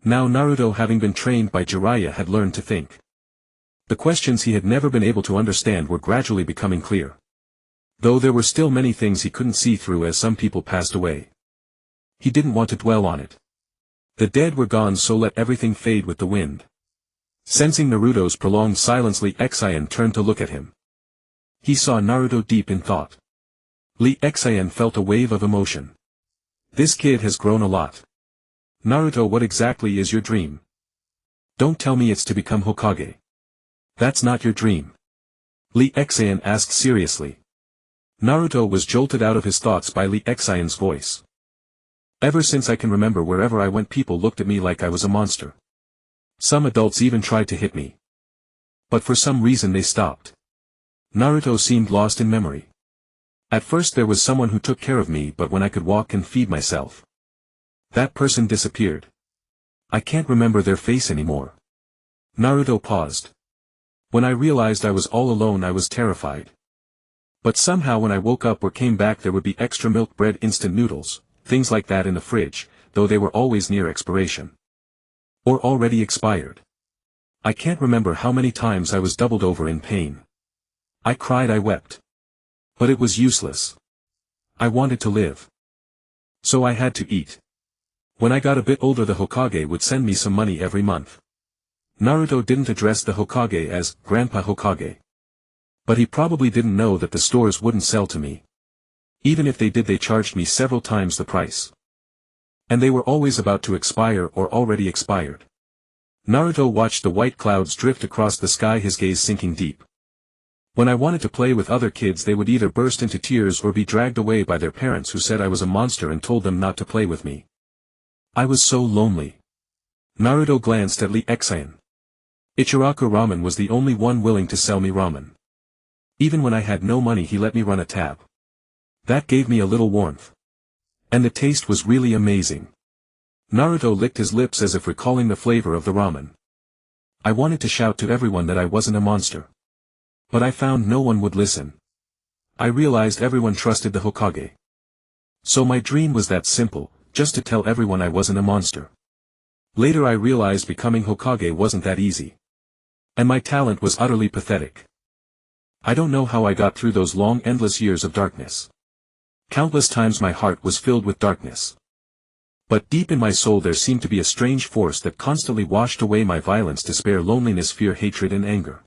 Now Naruto, having been trained by Jiraiya, had learned to think. The questions he had never been able to understand were gradually becoming clear. Though there were still many things he couldn't see through, as some people passed away. He didn't want to dwell on it. The dead were gone, so let everything fade with the wind. Sensing Naruto's prolonged silence, Lee Xian turned to look at him. He saw Naruto deep in thought. Lee Xian felt a wave of emotion. This kid has grown a lot. Naruto, what exactly is your dream? Don't tell me it's to become Hokage. That's not your dream. Lee Xian asked seriously. Naruto was jolted out of his thoughts by Lee Xian's voice. Ever since I can remember, wherever I went people looked at me like I was a monster. Some adults even tried to hit me. But for some reason they stopped. Naruto seemed lost in memory. At first there was someone who took care of me, but when I could walk and feed myself, that person disappeared. I can't remember their face anymore. Naruto paused. When I realized I was all alone, I was terrified. But somehow when I woke up or came back, there would be extra milk, bread, instant noodles, things like that in the fridge, though they were always near expiration. Or already expired. I can't remember how many times I was doubled over in pain. I cried, I wept. But it was useless. I wanted to live. So I had to eat. When I got a bit older, the Hokage would send me some money every month. Naruto didn't address the Hokage as Grandpa Hokage. But he probably didn't know that the stores wouldn't sell to me. Even if they did, they charged me several times the price. And they were always about to expire or already expired. Naruto watched the white clouds drift across the sky, his gaze sinking deep. When I wanted to play with other kids, they would either burst into tears or be dragged away by their parents, who said I was a monster and told them not to play with me. I was so lonely. Naruto glanced at Lee Exian. Ichiraku Ramen was the only one willing to sell me ramen. Even when I had no money, he let me run a tab. That gave me a little warmth. And the taste was really amazing. Naruto licked his lips as if recalling the flavor of the ramen. I wanted to shout to everyone that I wasn't a monster. But I found no one would listen. I realized everyone trusted the Hokage. So my dream was that simple, just to tell everyone I wasn't a monster. Later I realized becoming Hokage wasn't that easy. And my talent was utterly pathetic. I don't know how I got through those long endless years of darkness. Countless times my heart was filled with darkness. But deep in my soul there seemed to be a strange force that constantly washed away my violence, despair, loneliness, fear, hatred and anger.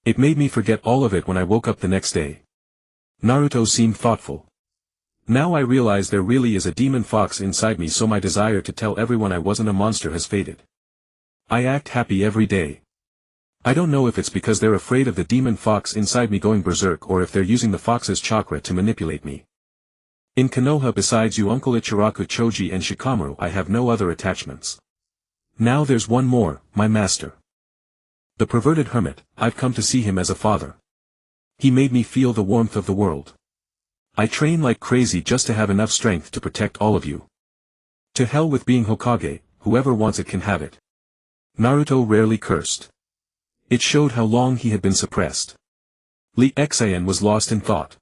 It made me forget all of it when I woke up the next day. Naruto seemed thoughtful. Now I realize there really is a demon fox inside me, so my desire to tell everyone I wasn't a monster has faded. I act happy every day. I don't know if it's because they're afraid of the demon fox inside me going berserk, or if they're using the fox's chakra to manipulate me. In Konoha, besides you, Uncle Ichiraku, Choji and Shikamaru, I have no other attachments. Now there's one more, my master. The perverted hermit. I've come to see him as a father. He made me feel the warmth of the world. I train like crazy just to have enough strength to protect all of you. To hell with being Hokage, whoever wants it can have it. Naruto rarely cursed. It showed how long he had been suppressed. Lee Exian was lost in thought.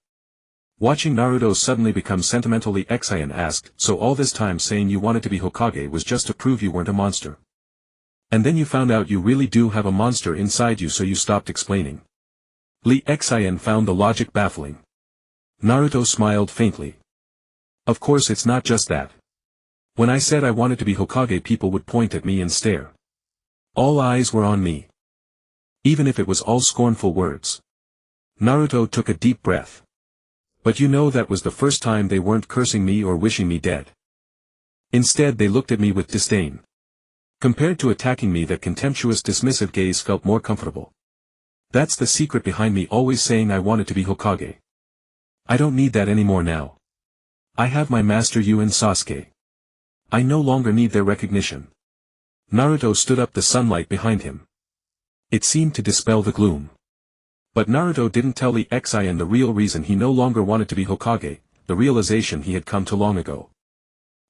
Watching Naruto suddenly become sentimental, Lee Exian asked, so all this time saying you wanted to be Hokage was just to prove you weren't a monster? And then you found out you really do have a monster inside you, so you stopped explaining? Lee Exian found the logic baffling. Naruto smiled faintly. Of course it's not just that. When I said I wanted to be Hokage, people would point at me and stare. All eyes were on me. Even if it was all scornful words. Naruto took a deep breath. But you know, that was the first time they weren't cursing me or wishing me dead. Instead they looked at me with disdain. Compared to attacking me, that contemptuous, dismissive gaze felt more comfortable. That's the secret behind me always saying I wanted to be Hokage. I don't need that anymore now. I have my master Yu and Sasuke. I no longer need their recognition. Naruto stood up, the sunlight behind him. It seemed to dispel the gloom. But Naruto didn't tell Lee Exian the real reason he no longer wanted to be Hokage, the realization he had come to long ago.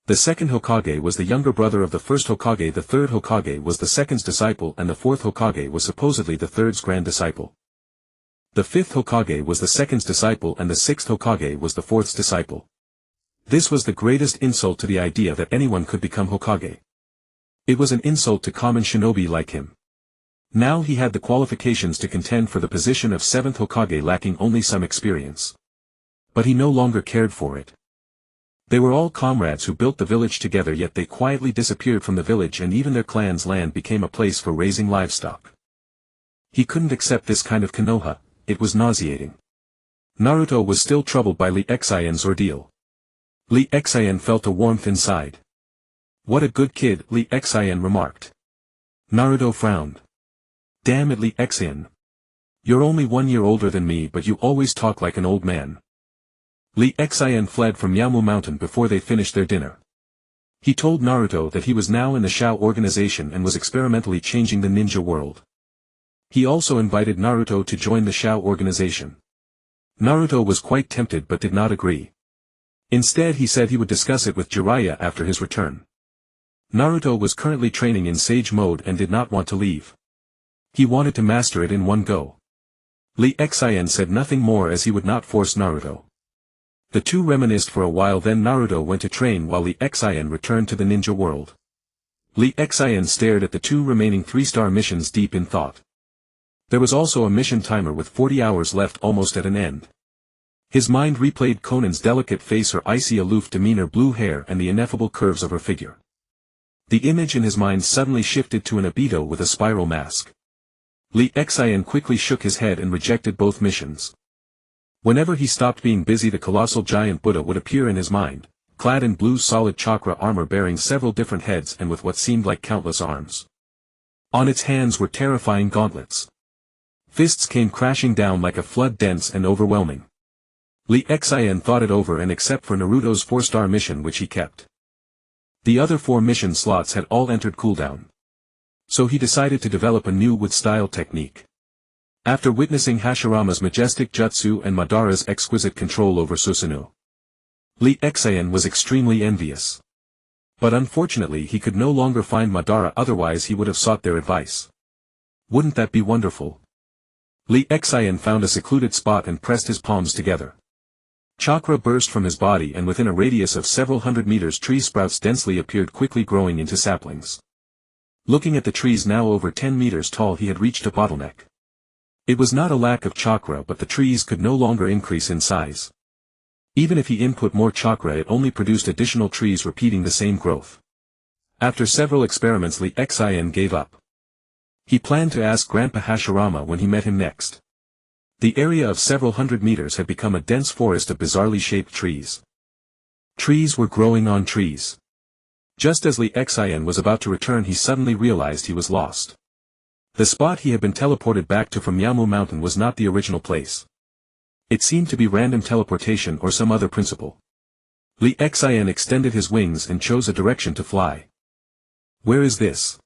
The second Hokage was the younger brother of the first Hokage, the third Hokage was the second's disciple, and the fourth Hokage was supposedly the third's grand disciple. The fifth Hokage was the second's disciple, and the sixth Hokage was the fourth's disciple. This was the greatest insult to the idea that anyone could become Hokage. It was an insult to common shinobi like him. Now he had the qualifications to contend for the position of seventh Hokage, lacking only some experience. But he no longer cared for it. They were all comrades who built the village together, yet they quietly disappeared from the village, and even their clan's land became a place for raising livestock. He couldn't accept this kind of Konoha, it was nauseating. Naruto was still troubled by Lee Exian's ordeal. Lee Exian felt a warmth inside. What a good kid, Lee Exian remarked. Naruto frowned. Damn it, Lee Exian. You're only 1 year older than me, but you always talk like an old man. Lee Exian fled from Yamu Mountain before they finished their dinner. He told Naruto that he was now in the Shao organization and was experimentally changing the ninja world. He also invited Naruto to join the Shao organization. Naruto was quite tempted but did not agree. Instead he said he would discuss it with Jiraiya after his return. Naruto was currently training in Sage mode and did not want to leave. He wanted to master it in one go. Lee Exian said nothing more as he would not force Naruto. The two reminisced for a while, then Naruto went to train while Lee Exian returned to the ninja world. Lee Exian stared at the two remaining 3-star missions deep in thought. There was also a mission timer with 40 hours left, almost at an end. His mind replayed Conan's delicate face, her icy aloof demeanor, blue hair and the ineffable curves of her figure. The image in his mind suddenly shifted to an Obito with a spiral mask. Lee Exian quickly shook his head and rejected both missions. Whenever he stopped being busy, the colossal giant Buddha would appear in his mind, clad in blue solid chakra armor bearing several different heads and with what seemed like countless arms. On its hands were terrifying gauntlets. Fists came crashing down like a flood, dense and overwhelming. Lee Xian thought it over, and except for Naruto's 4-star mission which he kept, the other 4 mission slots had all entered cooldown. So he decided to develop a new with-style technique. After witnessing Hashirama's majestic jutsu and Madara's exquisite control over Susanoo, Lee Xian was extremely envious. But unfortunately he could no longer find Madara, otherwise he would have sought their advice. Wouldn't that be wonderful? Lee Xian found a secluded spot and pressed his palms together. Chakra burst from his body, and within a radius of several hundred meters tree sprouts densely appeared, quickly growing into saplings. Looking at the trees now over 10 meters tall, he had reached a bottleneck. It was not a lack of chakra, but the trees could no longer increase in size. Even if he input more chakra, it only produced additional trees repeating the same growth. After several experiments, Lee Xian gave up. He planned to ask Grandpa Hashirama when he met him next. The area of several hundred meters had become a dense forest of bizarrely shaped trees. Trees were growing on trees. Just as Lee Xian was about to return, he suddenly realized he was lost. The spot he had been teleported back to from Yamu Mountain was not the original place. It seemed to be random teleportation or some other principle. Lee Xian extended his wings and chose a direction to fly. Where is this?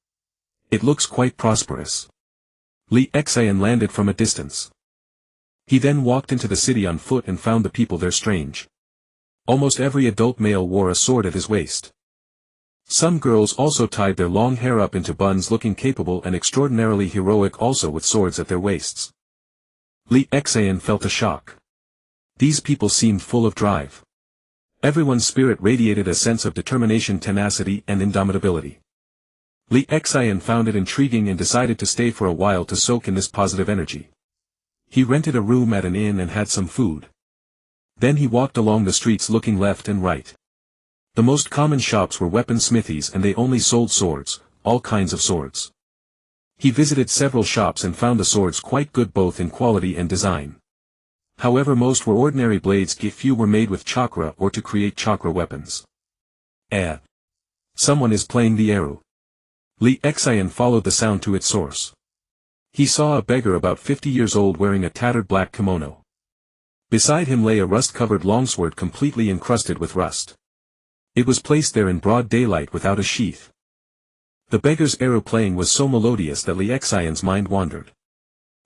It looks quite prosperous. Lee Xian landed from a distance. He then walked into the city on foot and found the people there strange. Almost every adult male wore a sword at his waist. Some girls also tied their long hair up into buns, looking capable and extraordinarily heroic, also with swords at their waists. Lee Xian felt a shock. These people seemed full of drive. Everyone's spirit radiated a sense of determination, tenacity, and indomitability. Lee Xian found it intriguing and decided to stay for a while to soak in this positive energy. He rented a room at an inn and had some food. Then he walked along the streets looking left and right. The most common shops were weapon smithies, and they only sold swords, all kinds of swords. He visited several shops and found the swords quite good both in quality and design. However, most were ordinary blades, few were made with chakra or to create chakra weapons. Someone is playing the eru. Lee Xian followed the sound to its source. He saw a beggar about 50 years old wearing a tattered black kimono. Beside him lay a rust-covered longsword completely encrusted with rust. It was placed there in broad daylight without a sheath. The beggar's eru playing was so melodious that Lee Xian's mind wandered.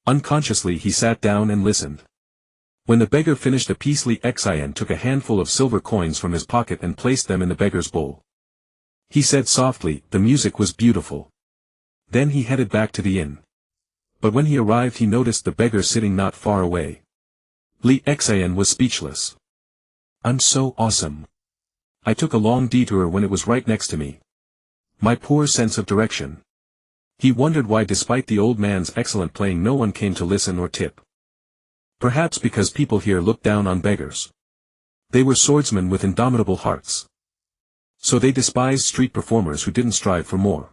Unconsciously he sat down and listened. When the beggar finished a piece, Lee Xian took a handful of silver coins from his pocket and placed them in the beggar's bowl. He said softly, "The music was beautiful." Then he headed back to the inn. But when he arrived he noticed the beggar sitting not far away. Lee Xian was speechless. "I'm so awesome. I took a long detour when it was right next to me. My poor sense of direction." He wondered why, despite the old man's excellent playing, no one came to listen or tip. Perhaps because people here looked down on beggars. They were swordsmen with indomitable hearts. So they despised street performers who didn't strive for more.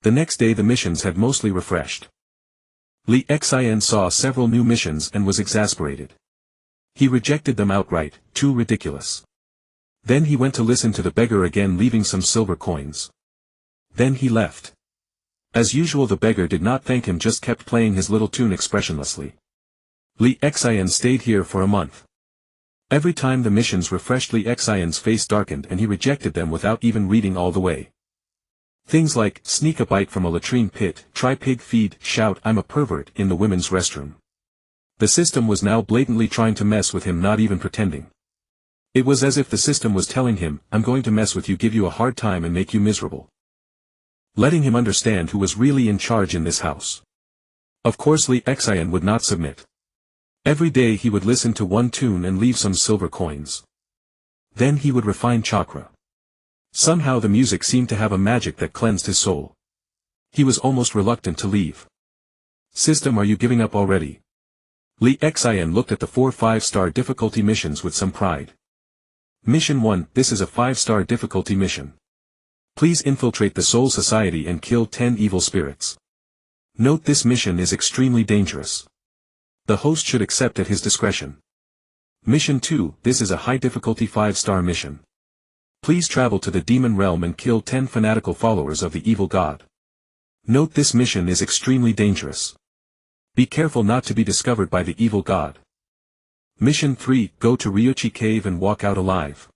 The next day the missions had mostly refreshed. Lee Xian saw several new missions and was exasperated. He rejected them outright, too ridiculous. Then he went to listen to the beggar again, leaving some silver coins. Then he left. As usual, the beggar did not thank him, just kept playing his little tune expressionlessly. Lee Xian stayed here for a month. Every time the missions refreshed, Lee Xian's face darkened and he rejected them without even reading all the way. Things like, sneak a bite from a latrine pit, try pig feed, shout, "I'm a pervert," in the women's restroom. The system was now blatantly trying to mess with him, not even pretending. It was as if the system was telling him, "I'm going to mess with you, give you a hard time and make you miserable." Letting him understand who was really in charge in this house. Of course Lee Xian would not submit. Every day he would listen to one tune and leave some silver coins. Then he would refine chakra. Somehow the music seemed to have a magic that cleansed his soul. He was almost reluctant to leave. "System, are you giving up already?" Lee Xian looked at the 4 5-star difficulty missions with some pride. Mission 1, this is a 5-star difficulty mission. Please infiltrate the Soul Society and kill 10 evil spirits. Note, this mission is extremely dangerous. The host should accept at his discretion. Mission 2, this is a high difficulty 5-star mission. Please travel to the demon realm and kill 10 fanatical followers of the evil god. Note this mission is extremely dangerous. Be careful not to be discovered by the evil god. Mission 3, go to Ryuchi Cave and walk out alive.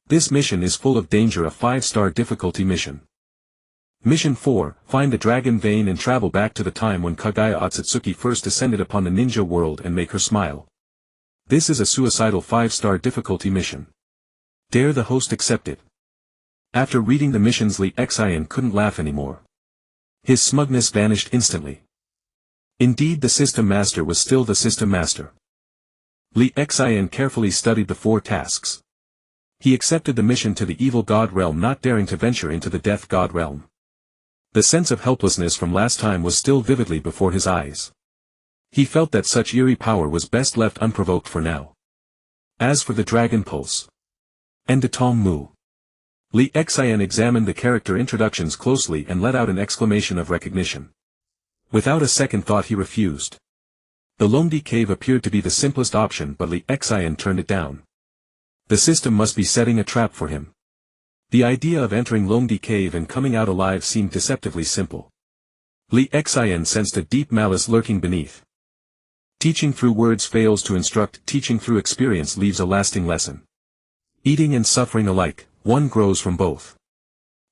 This mission is full of danger, a 5-star difficulty mission. Mission 4, find the dragon vein and travel back to the time when Kaguya Otsutsuki first descended upon the ninja world and make her smile. This is a suicidal 5-star difficulty mission. Dare the host accept it? After reading the missions, Lee Xian couldn't laugh anymore. His smugness vanished instantly. Indeed, the system master was still the system master. Lee Xian carefully studied the 4 tasks. He accepted the mission to the evil god realm, not daring to venture into the death god realm. The sense of helplessness from last time was still vividly before his eyes. He felt that such eerie power was best left unprovoked for now. As for the dragon pulse and the Tong Mu, Lee Xian examined the character introductions closely and let out an exclamation of recognition. Without a second thought he refused. The Longdi Cave appeared to be the simplest option, but Lee Xian turned it down. The system must be setting a trap for him. The idea of entering Longdi Cave and coming out alive seemed deceptively simple. Lee Xian sensed a deep malice lurking beneath. Teaching through words fails to instruct, teaching through experience leaves a lasting lesson. Eating and suffering alike, one grows from both.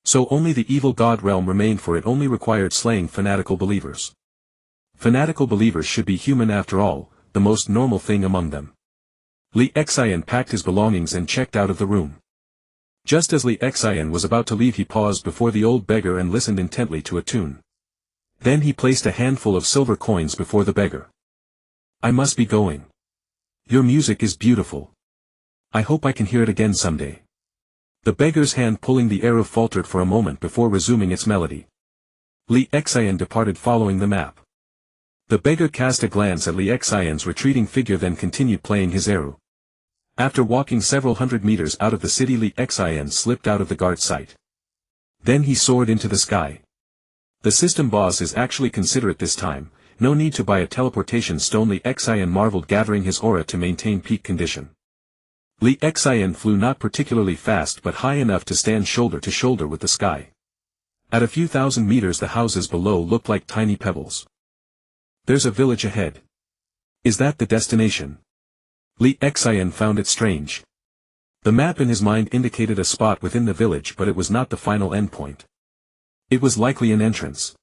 So only the evil god realm remained, for it only required slaying fanatical believers. Fanatical believers should be human after all, the most normal thing among them. Lee Xian packed his belongings and checked out of the room. Just as Lee Xian was about to leave, he paused before the old beggar and listened intently to a tune. Then he placed a handful of silver coins before the beggar. I must be going. Your music is beautiful. I hope I can hear it again someday. The beggar's hand pulling the arrow faltered for a moment before resuming its melody. Lee Xian departed following the map. The beggar cast a glance at Lee Xian's retreating figure, then continued playing his arrow. After walking several hundred meters out of the city, Lee Xian slipped out of the guard's sight. Then he soared into the sky. The system boss is actually considerate this time, no need to buy a teleportation stone. Lee Xian marveled, gathering his aura to maintain peak condition. Lee Xian flew not particularly fast but high enough to stand shoulder to shoulder with the sky. At a few thousand meters the houses below looked like tiny pebbles. There's a village ahead. Is that the destination? Lee Xian found it strange. The map in his mind indicated a spot within the village, but it was not the final endpoint. It was likely an entrance.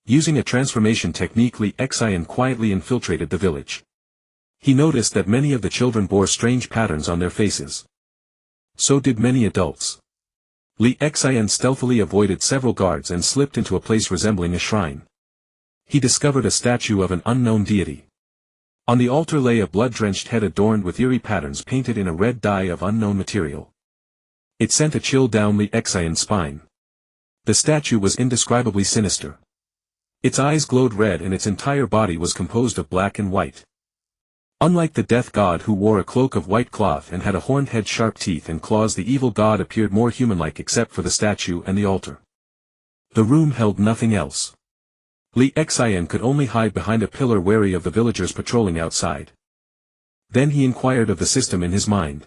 Using a transformation technique, Lee Xian quietly infiltrated the village. He noticed that many of the children bore strange patterns on their faces. So did many adults. Lee Xian stealthily avoided several guards and slipped into a place resembling a shrine. He discovered a statue of an unknown deity. On the altar lay a blood-drenched head adorned with eerie patterns painted in a red dye of unknown material. It sent a chill down Lee Xian's spine. The statue was indescribably sinister. Its eyes glowed red and its entire body was composed of black and white. Unlike the death god, who wore a cloak of white cloth and had a horned head, sharp teeth and claws, the evil god appeared more human-like except for the statue and the altar. The room held nothing else. Lee Xian could only hide behind a pillar, wary of the villagers patrolling outside. Then he inquired of the system in his mind.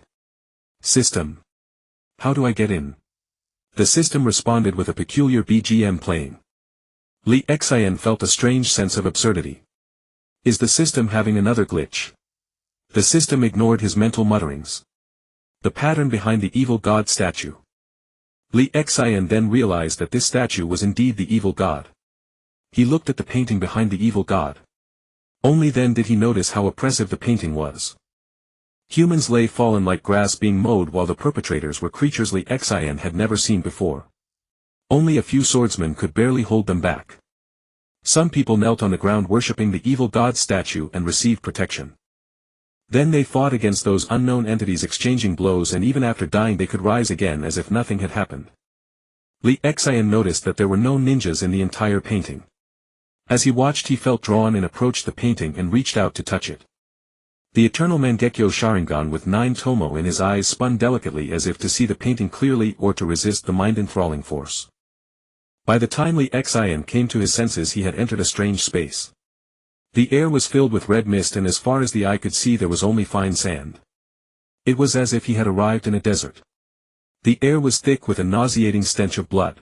System. How do I get in? The system responded with a peculiar BGM playing. Lee Xian felt a strange sense of absurdity. Is the system having another glitch? The system ignored his mental mutterings. The pattern behind the evil god statue. Lee Xian then realized that this statue was indeed the evil god. He looked at the painting behind the evil god. Only then did he notice how oppressive the painting was. Humans lay fallen like grass being mowed, while the perpetrators were creatures Lee Xian had never seen before. Only a few swordsmen could barely hold them back. Some people knelt on the ground worshipping the evil god statue and received protection. Then they fought against those unknown entities, exchanging blows, and even after dying they could rise again as if nothing had happened. Lee Xian noticed that there were no ninjas in the entire painting. As he watched, he felt drawn and approached the painting and reached out to touch it. The eternal Mangekyo Sharingan with 9 tomo in his eyes spun delicately, as if to see the painting clearly or to resist the mind-enthralling force. By the time Lee Xian came to his senses, he had entered a strange space. The air was filled with red mist, and as far as the eye could see there was only fine sand. It was as if he had arrived in a desert. The air was thick with a nauseating stench of blood.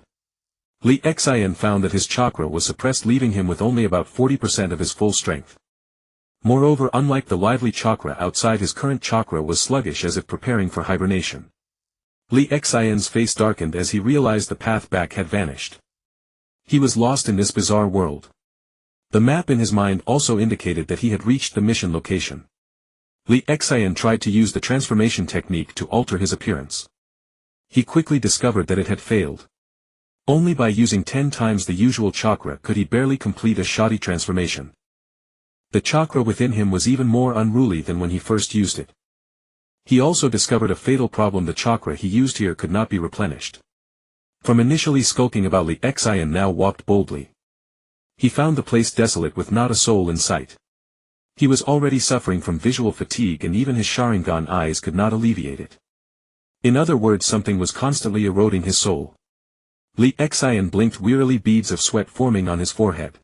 Li Xian found that his chakra was suppressed, leaving him with only about 40% of his full strength. Moreover, unlike the lively chakra outside, his current chakra was sluggish, as if preparing for hibernation. Li Xian's face darkened as he realized the path back had vanished. He was lost in this bizarre world. The map in his mind also indicated that he had reached the mission location. Li Xian tried to use the transformation technique to alter his appearance. He quickly discovered that it had failed. Only by using 10 times the usual chakra could he barely complete a shoddy transformation. The chakra within him was even more unruly than when he first used it. He also discovered a fatal problem: the chakra he used here could not be replenished. From initially skulking about, Li Xian now walked boldly. He found the place desolate with not a soul in sight. He was already suffering from visual fatigue, and even his Sharingan eyes could not alleviate it. In other words, something was constantly eroding his soul. Li Xian blinked wearily, beads of sweat forming on his forehead.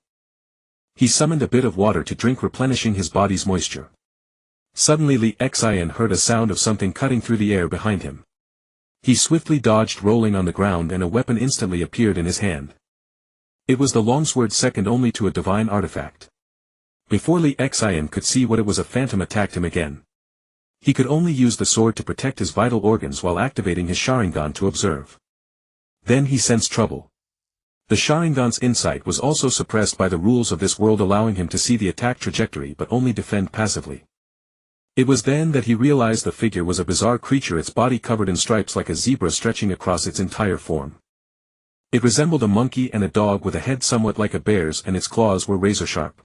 He summoned a bit of water to drink, replenishing his body's moisture. Suddenly Li Xian heard a sound of something cutting through the air behind him. He swiftly dodged, rolling on the ground, and a weapon instantly appeared in his hand. It was the longsword, second only to a divine artifact. Before Li Xian could see what it was, a phantom attacked him again. He could only use the sword to protect his vital organs while activating his Sharingan to observe. Then he sensed trouble. The Sharingan's insight was also suppressed by the rules of this world, allowing him to see the attack trajectory but only defend passively. It was then that he realized the figure was a bizarre creature, its body covered in stripes like a zebra stretching across its entire form. It resembled a monkey and a dog, with a head somewhat like a bear's, and its claws were razor-sharp.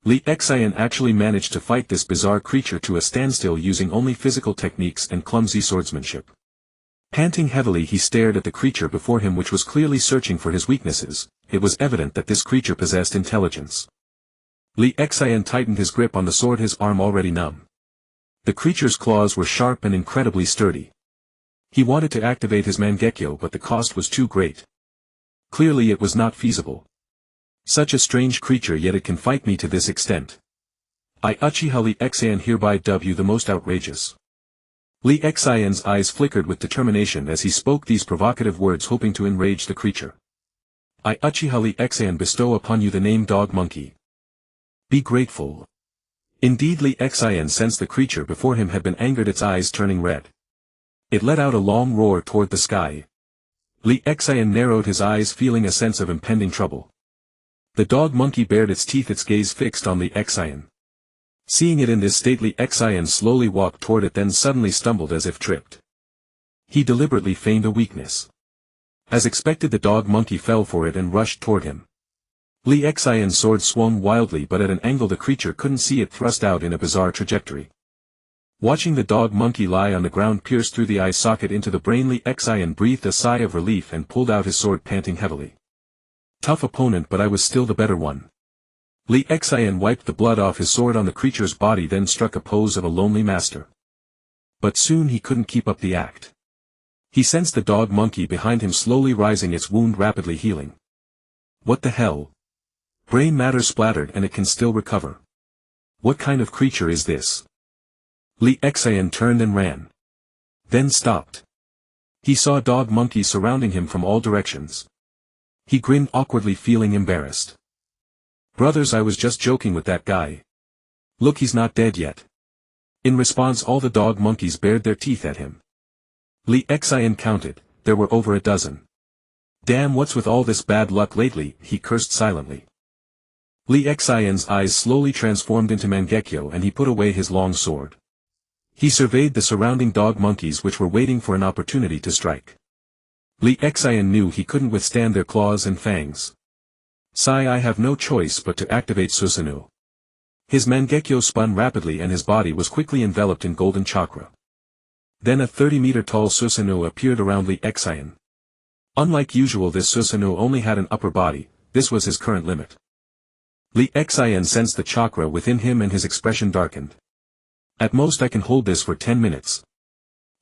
Li Xian actually managed to fight this bizarre creature to a standstill using only physical techniques and clumsy swordsmanship. Panting heavily, he stared at the creature before him, which was clearly searching for his weaknesses. It was evident that this creature possessed intelligence. Li Xian tightened his grip on the sword, his arm already numb. The creature's claws were sharp and incredibly sturdy. He wanted to activate his Mangekyo, but the cost was too great. Clearly it was not feasible. Such a strange creature, yet it can fight me to this extent. I Uchiha Li Xian hereby dub you the most outrageous. Li Xian's eyes flickered with determination as he spoke these provocative words, hoping to enrage the creature. I Uchiha Li Xian bestow upon you the name Dog Monkey. Be grateful. Indeed, Li Xian sensed the creature before him had been angered, its eyes turning red. It let out a long roar toward the sky. Li Xian narrowed his eyes, feeling a sense of impending trouble. The dog monkey bared its teeth, its gaze fixed on Li Xian. Seeing it in this state, Li Xian slowly walked toward it, then suddenly stumbled as if tripped. He deliberately feigned a weakness. As expected, the dog monkey fell for it and rushed toward him. Li Xian's sword swung wildly, but at an angle the creature couldn't see, it thrust out in a bizarre trajectory. Watching the dog monkey lie on the ground, pierced through the eye socket into the brain, Li Xian breathed a sigh of relief and pulled out his sword, panting heavily. Tough opponent, but I was still the better one. Li Xian wiped the blood off his sword on the creature's body, then struck a pose of a lonely master. But soon he couldn't keep up the act. He sensed the dog monkey behind him slowly rising, its wound rapidly healing. What the hell? Brain matter splattered, and it can still recover. What kind of creature is this? Li Xian turned and ran. Then stopped. He saw dog monkeys surrounding him from all directions. He grinned awkwardly, feeling embarrassed. Brothers, I was just joking with that guy. Look, he's not dead yet. In response, all the dog monkeys bared their teeth at him. Li Xian counted, there were over a dozen. Damn, what's with all this bad luck lately, he cursed silently. Li Xian's eyes slowly transformed into Mangekyo, and he put away his long sword. He surveyed the surrounding dog monkeys, which were waiting for an opportunity to strike. Li Xian knew he couldn't withstand their claws and fangs. Sigh, I have no choice but to activate Susanoo. His Mangekyo spun rapidly, and his body was quickly enveloped in golden chakra. Then a 30-meter-tall Susanoo appeared around Li Xian. Unlike usual, this Susanoo only had an upper body. This was his current limit. Li Xian sensed the chakra within him, and his expression darkened. At most I can hold this for 10 minutes.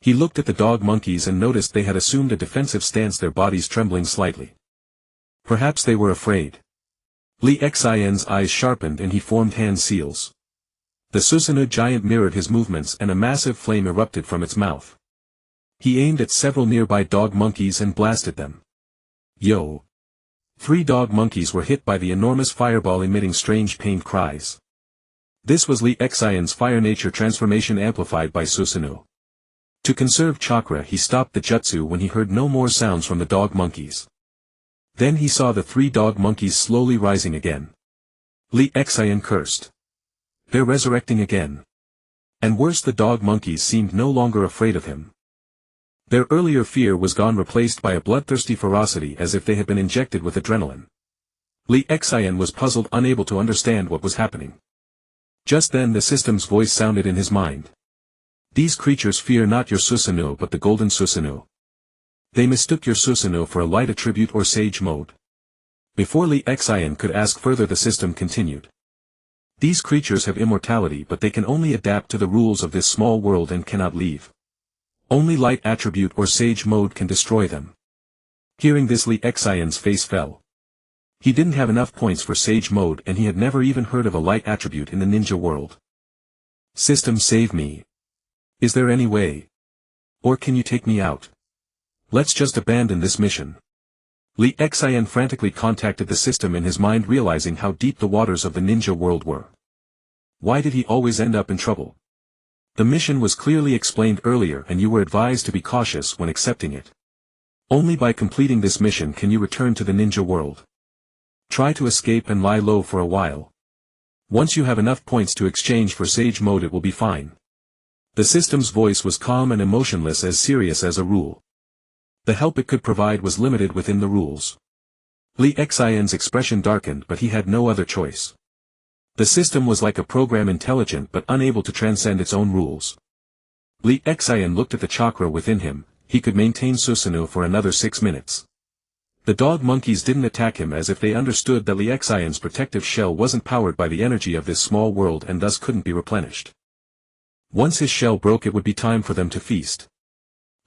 He looked at the dog monkeys and noticed they had assumed a defensive stance, their bodies trembling slightly. Perhaps they were afraid. Li Xian's eyes sharpened and he formed hand seals. The Susanoo giant mirrored his movements, and a massive flame erupted from its mouth. He aimed at several nearby dog monkeys and blasted them. Yo! 3 dog monkeys were hit by the enormous fireball emitting strange pained cries. This was Lee Xian's fire nature transformation amplified by Susanoo. To conserve chakra he stopped the jutsu when he heard no more sounds from the dog monkeys. Then he saw the 3 dog monkeys slowly rising again. Lee Xian cursed. They're resurrecting again. And worse, the dog monkeys seemed no longer afraid of him. Their earlier fear was gone, replaced by a bloodthirsty ferocity as if they had been injected with adrenaline. Lee Xian was puzzled, unable to understand what was happening. Just then the system's voice sounded in his mind. These creatures fear not your Susanoo but the golden Susanoo. They mistook your Susanoo for a light attribute or sage mode. Before Lee Xian could ask further, the system continued. These creatures have immortality, but they can only adapt to the rules of this small world and cannot leave. Only light attribute or sage mode can destroy them. Hearing this, Lee Xian's face fell. He didn't have enough points for sage mode, and he had never even heard of a light attribute in the ninja world. System, save me. Is there any way? Or can you take me out? Let's just abandon this mission. Lee Xian frantically contacted the system in his mind, realizing how deep the waters of the ninja world were. Why did he always end up in trouble? The mission was clearly explained earlier, and you were advised to be cautious when accepting it. Only by completing this mission can you return to the ninja world. Try to escape and lie low for a while. Once you have enough points to exchange for sage mode, it will be fine. The system's voice was calm and emotionless, as serious as a rule. The help it could provide was limited within the rules. Lee Xian's expression darkened, but he had no other choice. The system was like a program, intelligent but unable to transcend its own rules. Lee Xian looked at the chakra within him. He could maintain Susanoo for another 6 minutes. The dog monkeys didn't attack him, as if they understood that Lee Xian's protective shell wasn't powered by the energy of this small world and thus couldn't be replenished. Once his shell broke, it would be time for them to feast.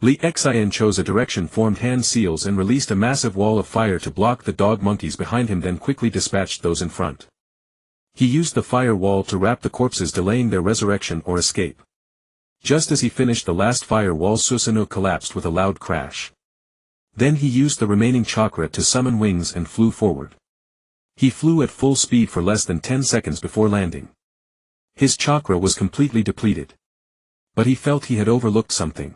Lee Xian chose a direction, formed hand seals and released a massive wall of fire to block the dog monkeys behind him, then quickly dispatched those in front. He used the fire wall to wrap the corpses, delaying their resurrection or escape. Just as he finished the last fire wall, Susanoo collapsed with a loud crash. Then he used the remaining chakra to summon wings and flew forward. He flew at full speed for less than 10 seconds before landing. His chakra was completely depleted. But he felt he had overlooked something.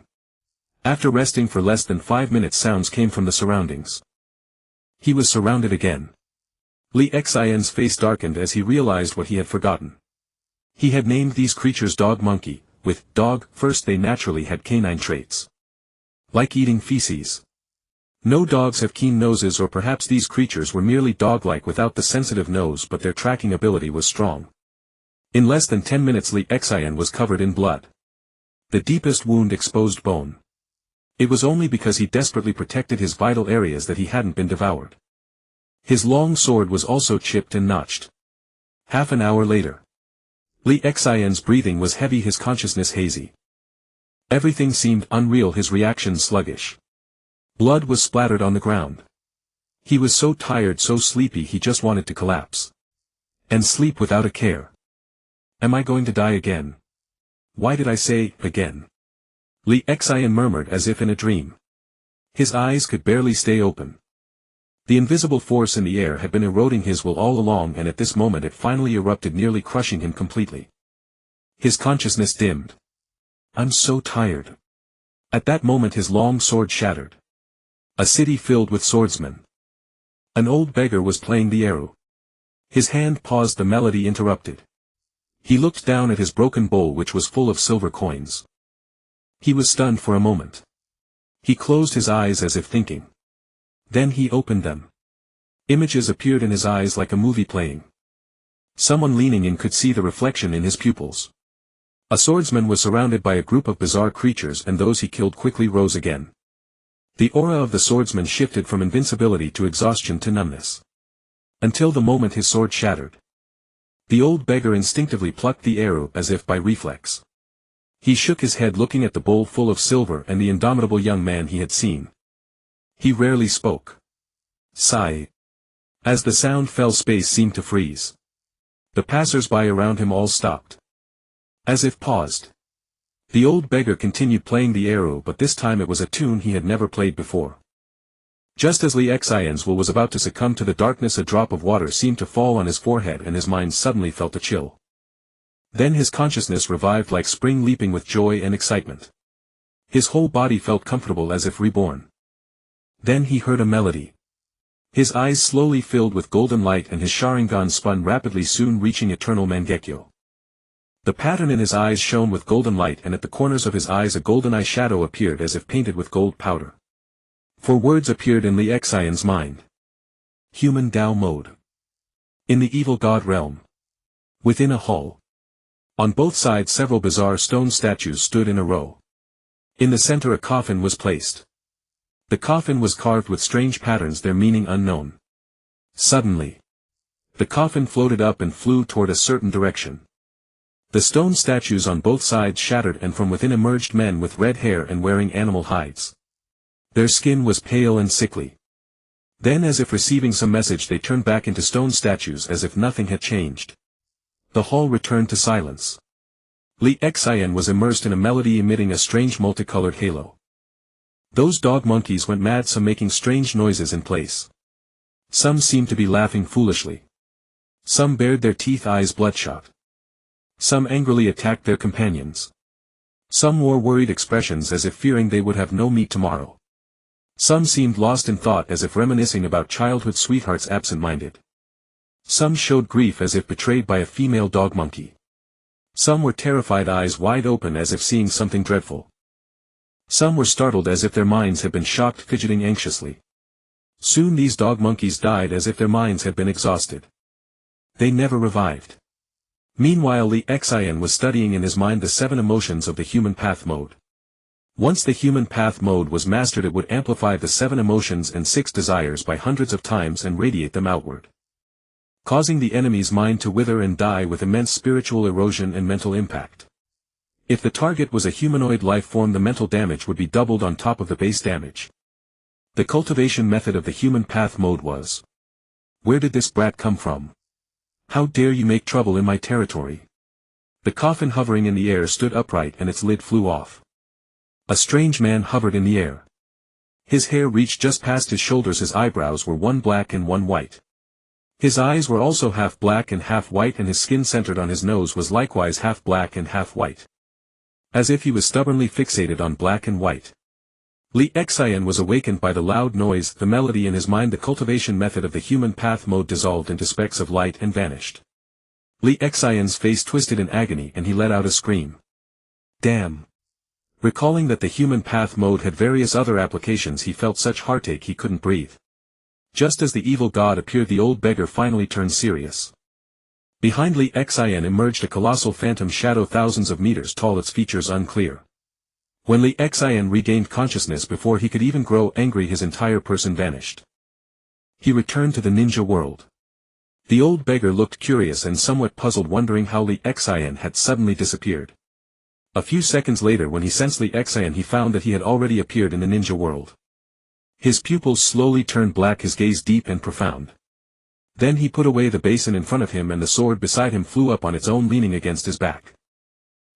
After resting for less than 5 minutes, sounds came from the surroundings. He was surrounded again. Lee Xian's face darkened as he realized what he had forgotten. He had named these creatures dog monkey, with dog first. They naturally had canine traits. Like eating feces. No dogs have keen noses, or perhaps these creatures were merely dog-like without the sensitive nose, but their tracking ability was strong. In less than 10 minutes Lee Xian was covered in blood. The deepest wound exposed bone. It was only because he desperately protected his vital areas that he hadn't been devoured. His long sword was also chipped and notched. Half an hour later. Lee Xian's breathing was heavy, his consciousness hazy. Everything seemed unreal, his reactions sluggish. Blood was splattered on the ground. He was so tired, so sleepy, he just wanted to collapse. And sleep without a care. Am I going to die again? Why did I say, again? Lee Xian murmured as if in a dream. His eyes could barely stay open. The invisible force in the air had been eroding his will all along, and at this moment it finally erupted, nearly crushing him completely. His consciousness dimmed. I'm so tired. At that moment his long sword shattered. A city filled with swordsmen. An old beggar was playing the eru. His hand paused, the melody interrupted. He looked down at his broken bowl, which was full of silver coins. He was stunned for a moment. He closed his eyes as if thinking. Then he opened them. Images appeared in his eyes like a movie playing. Someone leaning in could see the reflection in his pupils. A swordsman was surrounded by a group of bizarre creatures, and those he killed quickly rose again. The aura of the swordsman shifted from invincibility to exhaustion to numbness. Until the moment his sword shattered. The old beggar instinctively plucked the arrow as if by reflex. He shook his head, looking at the bowl full of silver and the indomitable young man he had seen. He rarely spoke. Sigh. As the sound fell, space seemed to freeze. The passers-by around him all stopped. As if paused. The old beggar continued playing the arrow, but this time it was a tune he had never played before. Just as Li Xian's will was about to succumb to the darkness, a drop of water seemed to fall on his forehead and his mind suddenly felt a chill. Then his consciousness revived like spring, leaping with joy and excitement. His whole body felt comfortable as if reborn. Then he heard a melody. His eyes slowly filled with golden light and his Sharingan spun rapidly, soon reaching eternal Mangekyo. The pattern in his eyes shone with golden light, and at the corners of his eyes a golden eye shadow appeared as if painted with gold powder. For words appeared in Li Xian's mind. Human Tao mode. In the evil god realm. Within a hall. On both sides several bizarre stone statues stood in a row. In the center a coffin was placed. The coffin was carved with strange patterns, their meaning unknown. Suddenly, the coffin floated up and flew toward a certain direction. The stone statues on both sides shattered, and from within emerged men with red hair and wearing animal hides. Their skin was pale and sickly. Then, as if receiving some message, they turned back into stone statues as if nothing had changed. The hall returned to silence. Li Xian was immersed in a melody emitting a strange multicolored halo. Those dog monkeys went mad, some making strange noises in place. Some seemed to be laughing foolishly. Some bared their teeth, eyes bloodshot. Some angrily attacked their companions. Some wore worried expressions as if fearing they would have no meat tomorrow. Some seemed lost in thought as if reminiscing about childhood sweethearts absent-minded. Some showed grief as if betrayed by a female dog monkey. Some were terrified, eyes wide open as if seeing something dreadful. Some were startled as if their minds had been shocked, fidgeting anxiously. Soon these dog monkeys died as if their minds had been exhausted. They never revived. Meanwhile Li Xian was studying in his mind the 7 emotions of the human path mode. Once the human path mode was mastered, it would amplify the 7 emotions and 6 desires by hundreds of times and radiate them outward, causing the enemy's mind to wither and die with immense spiritual erosion and mental impact. If the target was a humanoid life form, the mental damage would be doubled on top of the base damage. The cultivation method of the human path mode was, "Where did this brat come from? How dare you make trouble in my territory?" The coffin hovering in the air stood upright and its lid flew off. A strange man hovered in the air. His hair reached just past his shoulders, his eyebrows were one black and one white. His eyes were also half black and half white, and his skin centered on his nose was likewise half black and half white. As if he was stubbornly fixated on black and white. Li Xian was awakened by the loud noise, the melody in his mind. The cultivation method of the human path mode dissolved into specks of light and vanished. Li Xian's face twisted in agony and he let out a scream. Damn! Recalling that the human path mode had various other applications, he felt such heartache he couldn't breathe. Just as the evil god appeared, the old beggar finally turned serious. Behind Li Xian emerged a colossal phantom shadow, thousands of meters tall, its features unclear. When Li Xian regained consciousness, before he could even grow angry, his entire person vanished. He returned to the ninja world. The old beggar looked curious and somewhat puzzled, wondering how Li Xian had suddenly disappeared. A few seconds later, when he sensed Li Xian, he found that he had already appeared in the ninja world. His pupils slowly turned black, his gaze deep and profound. Then he put away the basin in front of him, and the sword beside him flew up on its own, leaning against his back.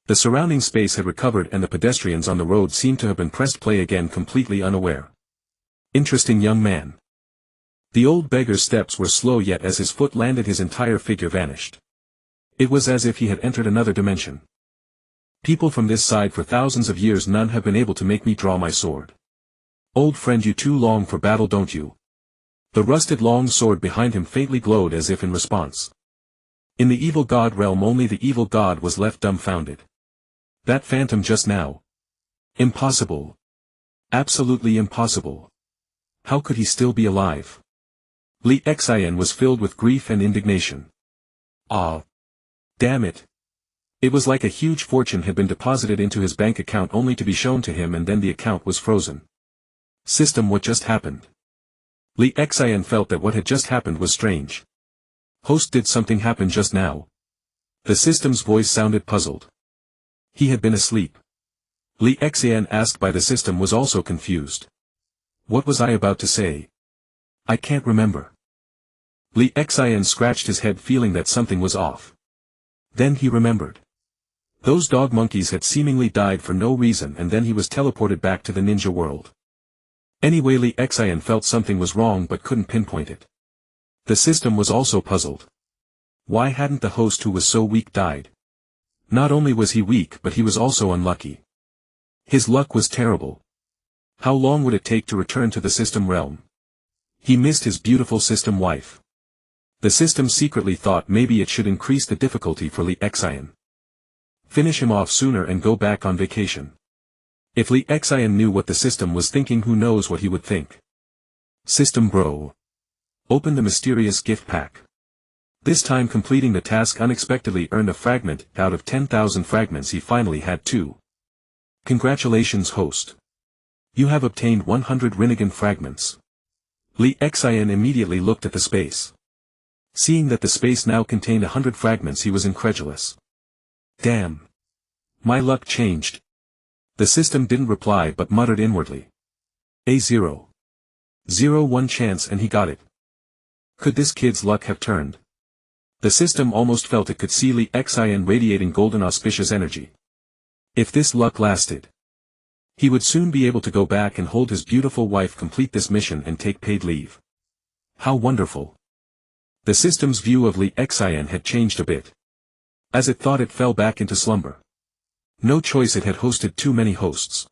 The surrounding space had recovered, and the pedestrians on the road seemed to have been pressed play again, completely unaware. Interesting young man. The old beggar's steps were slow, yet as his foot landed his entire figure vanished. It was as if he had entered another dimension. People from this side, for thousands of years none have been able to make me draw my sword. Old friend, you too long for battle, don't you? The rusted long sword behind him faintly glowed as if in response. In the evil god realm only the evil god was left dumbfounded. That phantom just now. Impossible. Absolutely impossible. How could he still be alive? Li Xian was filled with grief and indignation. Ah! Damn it! It was like a huge fortune had been deposited into his bank account only to be shown to him, and then the account was frozen. System, what just happened? Li Xian felt that what had just happened was strange. Host, did something happen just now? The system's voice sounded puzzled. He had been asleep. Li Xian, asked by the system, was also confused. What was I about to say? I can't remember. Li Xian scratched his head, feeling that something was off. Then he remembered. Those dog monkeys had seemingly died for no reason, and then he was teleported back to the ninja world. Anyway, Li Xian felt something was wrong but couldn't pinpoint it. The system was also puzzled. Why hadn't the host who was so weak died? Not only was he weak, but he was also unlucky. His luck was terrible. How long would it take to return to the system realm? He missed his beautiful system wife. The system secretly thought maybe it should increase the difficulty for Li Xian. Finish him off sooner and go back on vacation. If Li Xian knew what the system was thinking, who knows what he would think. System bro. Open the mysterious gift pack. This time completing the task unexpectedly earned a fragment. Out of 10,000 fragments he finally had 2. Congratulations, host. You have obtained 100 Rinnegan fragments. Li Xian immediately looked at the space. Seeing that the space now contained 100 fragments, he was incredulous. Damn. My luck changed. The system didn't reply but muttered inwardly. A 0.01 chance, and he got it. Could this kid's luck have turned? The system almost felt it could see Li Xian radiating golden auspicious energy. If this luck lasted, he would soon be able to go back and hold his beautiful wife, complete this mission and take paid leave. How wonderful. The system's view of Li Xian had changed a bit. As it thought, it fell back into slumber. No choice, it had hosted too many hosts.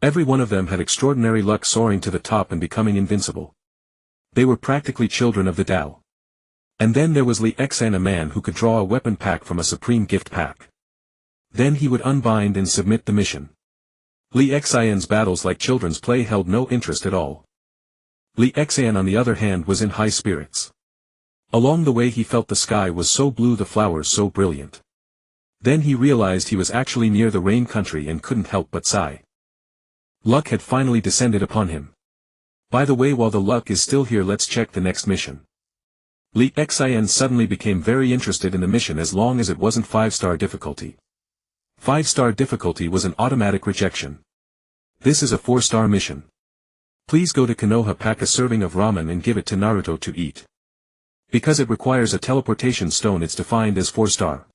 Every one of them had extraordinary luck, soaring to the top and becoming invincible. They were practically children of the Tao. And then there was Li Xian, a man who could draw a weapon pack from a supreme gift pack. Then he would unbind and submit the mission. Li Xian's battles, like children's play, held no interest at all. Li Xian, on the other hand, was in high spirits. Along the way he felt the sky was so blue, the flowers so brilliant. Then he realized he was actually near the rain country and couldn't help but sigh. Luck had finally descended upon him. By the way, while the luck is still here, let's check the next mission. Li Xian suddenly became very interested in the mission as long as it wasn't 5-star difficulty. 5-star difficulty was an automatic rejection. This is a 4-star mission. Please go to Konoha, pack a serving of ramen and give it to Naruto to eat. Because it requires a teleportation stone, it's defined as 4-star.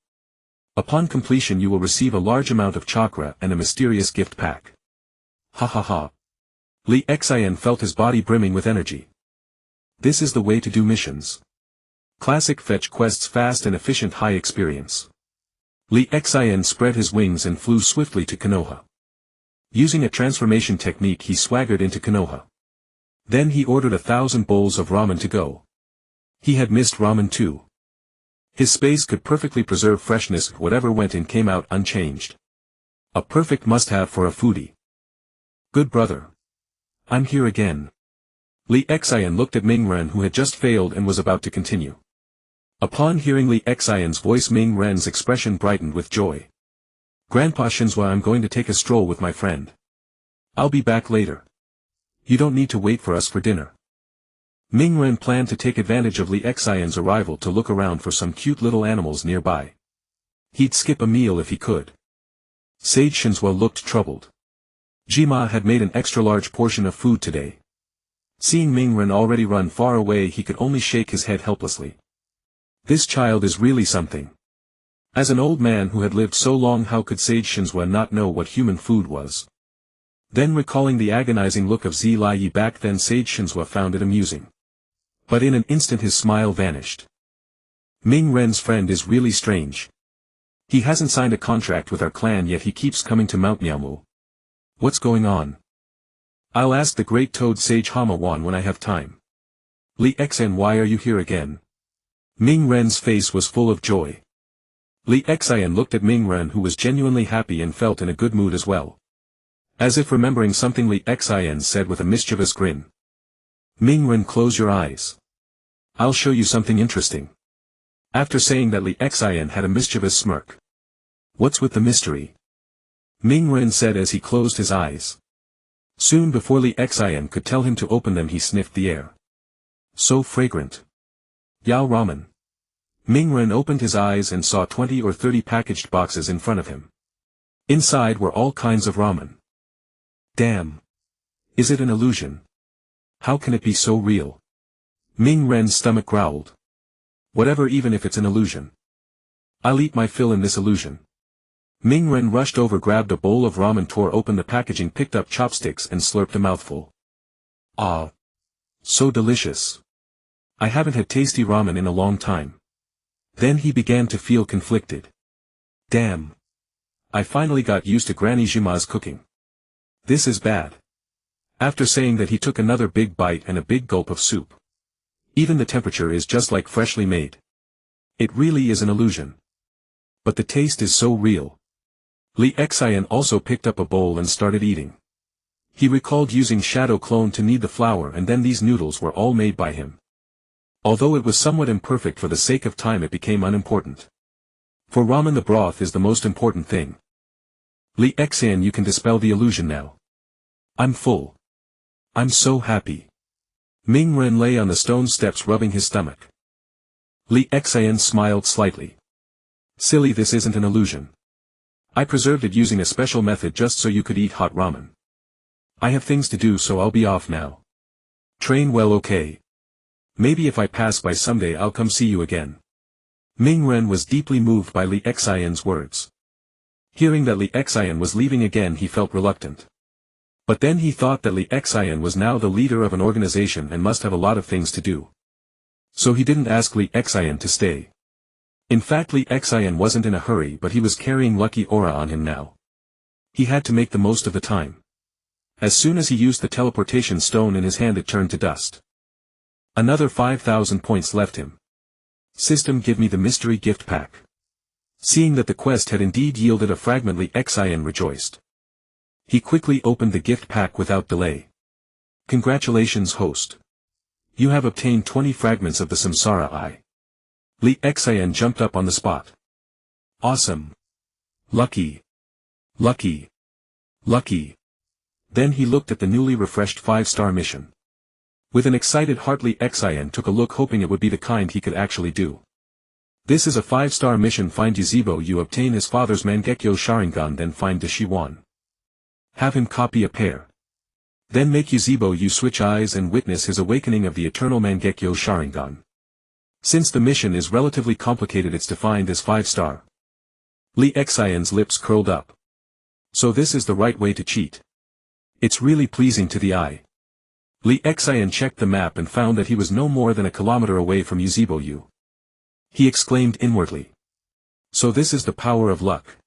Upon completion you will receive a large amount of chakra and a mysterious gift pack. Ha ha ha. Li Xian felt his body brimming with energy. This is the way to do missions. Classic fetch quests, fast and efficient, high experience. Li Xian spread his wings and flew swiftly to Konoha. Using a transformation technique he swaggered into Konoha. Then he ordered 1,000 bowls of ramen to go. He had missed ramen too. His space could perfectly preserve freshness, whatever went in came out unchanged. A perfect must-have for a foodie. Good brother. I'm here again. Li Xian looked at Ming Ren, who had just failed and was about to continue. Upon hearing Li Xian's voice, Ming Ren's expression brightened with joy. Grandpa Shinzua, I'm going to take a stroll with my friend. I'll be back later. You don't need to wait for us for dinner. Ming Ren planned to take advantage of Li Xian's arrival to look around for some cute little animals nearby. He'd skip a meal if he could. Sage Shinzua looked troubled. Jima had made an extra-large portion of food today. Seeing Ming Ren already run far away, he could only shake his head helplessly. This child is really something. As an old man who had lived so long, how could Sage Shinzua not know what human food was? Then, recalling the agonizing look of Zi Lai Yi back then, Sage Shinzua found it amusing. But in an instant his smile vanished. Ming Ren's friend is really strange. He hasn't signed a contract with our clan yet, he keeps coming to Mount Miaomu. What's going on? I'll ask the great toad Sage Hama-wan when I have time. Li Xian, why are you here again? Ming Ren's face was full of joy. Li Xian looked at Ming Ren, who was genuinely happy and felt in a good mood as well. As if remembering something, Li Xian said with a mischievous grin. Ming Ren, close your eyes. I'll show you something interesting. After saying that, Li Xian had a mischievous smirk. What's with the mystery? Ming Ren said as he closed his eyes. Soon, before Li Xian could tell him to open them, he sniffed the air. So fragrant. Yao ramen. Ming Ren opened his eyes and saw 20 or 30 packaged boxes in front of him. Inside were all kinds of ramen. Damn. Is it an illusion? How can it be so real? Ming Ren's stomach growled. Whatever, even if it's an illusion. I'll eat my fill in this illusion. Ming Ren rushed over, grabbed a bowl of ramen, tore open the packaging, picked up chopsticks and slurped a mouthful. Ah! So delicious. I haven't had tasty ramen in a long time. Then he began to feel conflicted. Damn. I finally got used to Granny Jima's cooking. This is bad. After saying that, he took another big bite and a big gulp of soup. Even the temperature is just like freshly made. It really is an illusion. But the taste is so real. Li Xian also picked up a bowl and started eating. He recalled using Shadow Clone to knead the flour, and then these noodles were all made by him. Although it was somewhat imperfect, for the sake of time it became unimportant. For ramen, the broth is the most important thing. Li Xian, you can dispel the illusion now. I'm full. I'm so happy. Ming Ren lay on the stone steps rubbing his stomach. Li Xian smiled slightly. Silly, this isn't an illusion. I preserved it using a special method just so you could eat hot ramen. I have things to do, so I'll be off now. Train well, okay? Maybe if I pass by someday I'll come see you again. Ming Ren was deeply moved by Li Xian's words. Hearing that Li Xian was leaving again, he felt reluctant. But then he thought that Li Xian was now the leader of an organization and must have a lot of things to do. So he didn't ask Li Xian to stay. In fact, Li Xian wasn't in a hurry, but he was carrying lucky aura on him now. He had to make the most of the time. As soon as he used the teleportation stone in his hand, it turned to dust. Another 5,000 points left him. System, give me the mystery gift pack. Seeing that the quest had indeed yielded a fragment, Li Xian rejoiced. He quickly opened the gift pack without delay. Congratulations, host. You have obtained 20 fragments of the Samsara Eye. Li Xian jumped up on the spot. Awesome. Lucky. Lucky. Lucky. Then he looked at the newly refreshed 5-star mission. With an excited heart, Li Xian took a look, hoping it would be the kind he could actually do. This is a 5-star mission. Find Yuzhibo Yu, obtain his father's Mangekyo Sharingan, then find De Shiwan. Have him copy a pair. Then make Yuzhibo Yu switch eyes and witness his awakening of the eternal Mangekyo Sharingan. Since the mission is relatively complicated, it's defined as 5-star. Li Xian's lips curled up. So this is the right way to cheat. It's really pleasing to the eye. Li Xian checked the map and found that he was no more than a kilometer away from Yuzhibo Yu. He exclaimed inwardly. So this is the power of luck.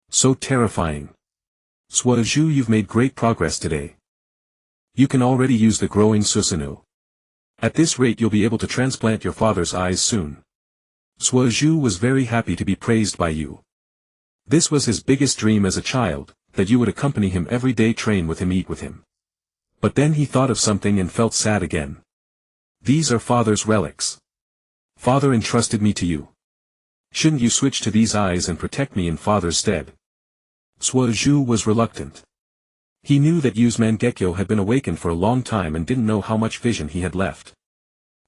So terrifying. Suozhu, you've made great progress today. You can already use the growing Susanoo. At this rate you'll be able to transplant your father's eyes soon. Suozhu was very happy to be praised by you. This was his biggest dream as a child, that you would accompany him every day, train with him, eat with him. But then he thought of something and felt sad again. These are father's relics. Father entrusted me to you. Shouldn't you switch to these eyes and protect me in father's stead? Suozhu was reluctant. He knew that Yu's Mangekyo had been awakened for a long time and didn't know how much vision he had left.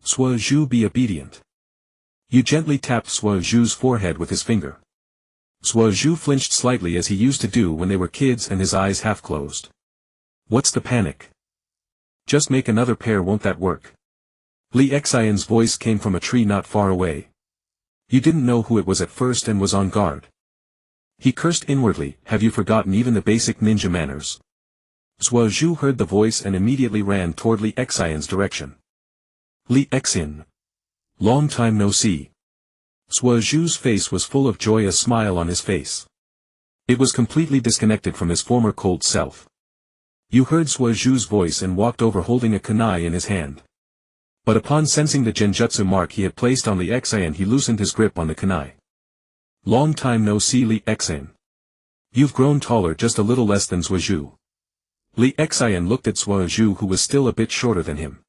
Suozhu, be obedient. Yu gently tapped Suozhu's forehead with his finger. Suozhu flinched slightly, as he used to do when they were kids, and his eyes half closed. What's the panic? Just make another pair, won't that work? Li Xian's voice came from a tree not far away. You didn't know who it was at first and was on guard. He cursed inwardly. Have you forgotten even the basic ninja manners? Suozhu heard the voice and immediately ran toward Li Xian's direction. Li Xian. Long time no see. Suozhu's face was full of joy, a smile on his face. It was completely disconnected from his former cold self. You heard Suozhu's voice and walked over holding a kunai in his hand. But upon sensing the genjutsu mark he had placed on Li Xian, he loosened his grip on the kunai. Long time no see, Li Xian. You've grown taller, just a little less than Suozhu. Li Xian looked at Suozhu, who was still a bit shorter than him.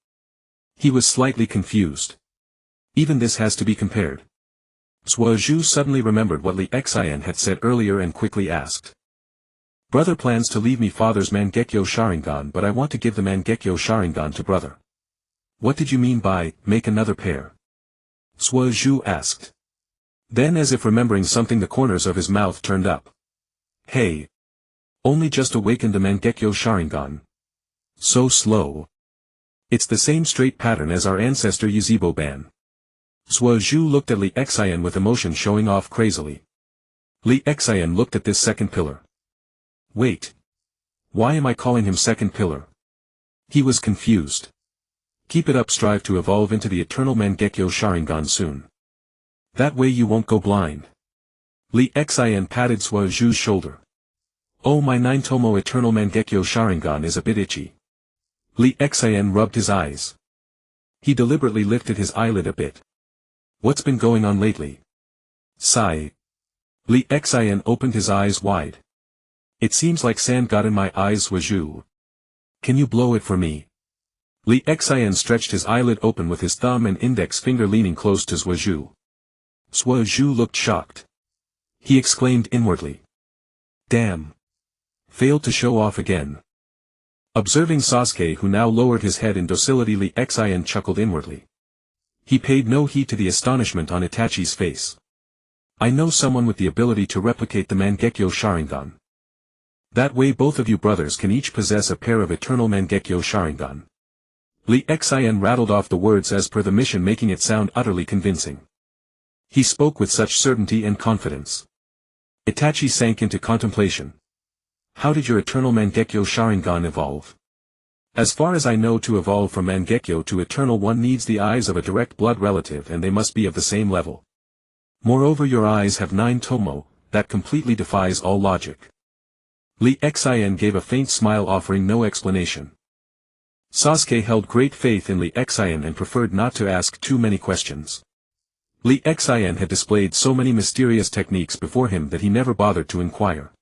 He was slightly confused. Even this has to be compared. Suozhu suddenly remembered what Li Xian had said earlier and quickly asked. Brother plans to leave me father's Mangekyo Sharingan, but I want to give the Mangekyo Sharingan to brother. What did you mean by, make another pair? Suozhu asked. Then, as if remembering something, the corners of his mouth turned up. Hey! Only just awakened the Mangekyo Sharingan. So slow. It's the same straight pattern as our ancestor Yuzhibo Ban. Suozhu looked at Li Xian with emotion showing off crazily. Li Xian looked at this second pillar. Wait. Why am I calling him second pillar? He was confused. Keep it up, strive to evolve into the eternal Mangekyo Sharingan soon. That way you won't go blind. Li Xian patted Sua Zhu's shoulder. Oh, my nine-tomoe eternal Mangekyo Sharingan is a bit itchy. Li Xian rubbed his eyes. He deliberately lifted his eyelid a bit. What's been going on lately? Sigh. Li Xian opened his eyes wide. It seems like sand got in my eyes, Sua Zhu. Can you blow it for me? Li Xian stretched his eyelid open with his thumb and index finger leaning close to Sua Zhu. Sua Zhu looked shocked. He exclaimed inwardly. Damn. Failed to show off again. Observing Sasuke, who now lowered his head in docility, Li Xian chuckled inwardly. He paid no heed to the astonishment on Itachi's face. I know someone with the ability to replicate the Mangekyo Sharingan. That way both of you brothers can each possess a pair of eternal Mangekyo Sharingan. Li Xian rattled off the words as per the mission, making it sound utterly convincing. He spoke with such certainty and confidence. Itachi sank into contemplation. How did your eternal Mangekyo Sharingan evolve? As far as I know, to evolve from Mangekyo to eternal one needs the eyes of a direct blood relative, and they must be of the same level. Moreover, your eyes have 9 tomo, that completely defies all logic. Li Xian gave a faint smile, offering no explanation. Sasuke held great faith in Li Xian and preferred not to ask too many questions. Li Xian had displayed so many mysterious techniques before him that he never bothered to inquire.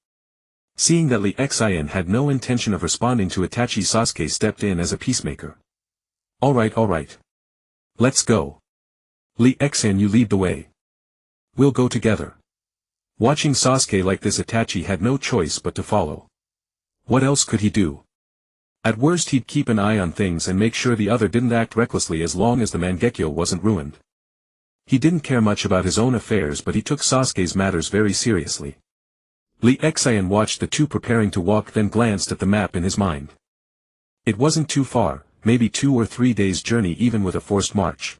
Seeing that Li Xian had no intention of responding to Itachi, Sasuke stepped in as a peacemaker. Alright. Let's go. Li Xian, you lead the way. We'll go together. Watching Sasuke like this, Itachi had no choice but to follow. What else could he do? At worst, he'd keep an eye on things and make sure the other didn't act recklessly, as long as the Mangekyo wasn't ruined. He didn't care much about his own affairs, but he took Sasuke's matters very seriously. Li Xian watched the two preparing to walk, then glanced at the map in his mind. It wasn't too far, maybe 2 or 3 days' journey even with a forced march.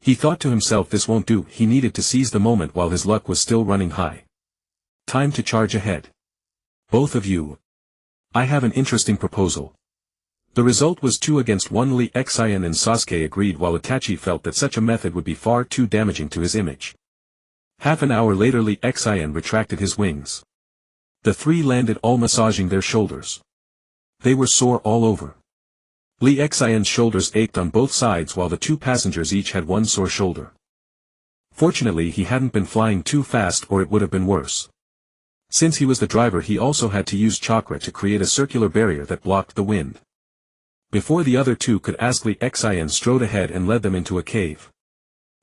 He thought to himself, this won't do. He needed to seize the moment while his luck was still running high. Time to charge ahead. Both of you. I have an interesting proposal. The result was 2 against 1. Li Xian and Sasuke agreed, while Itachi felt that such a method would be far too damaging to his image. Half an hour later, Li Xian retracted his wings. The 3 landed, all massaging their shoulders. They were sore all over. Li Xian's shoulders ached on both sides, while the 2 passengers each had 1 sore shoulder. Fortunately, he hadn't been flying too fast, or it would have been worse. Since he was the driver, he also had to use chakra to create a circular barrier that blocked the wind. Before the other 2 could ask, Li Xian strode ahead and led them into a cave.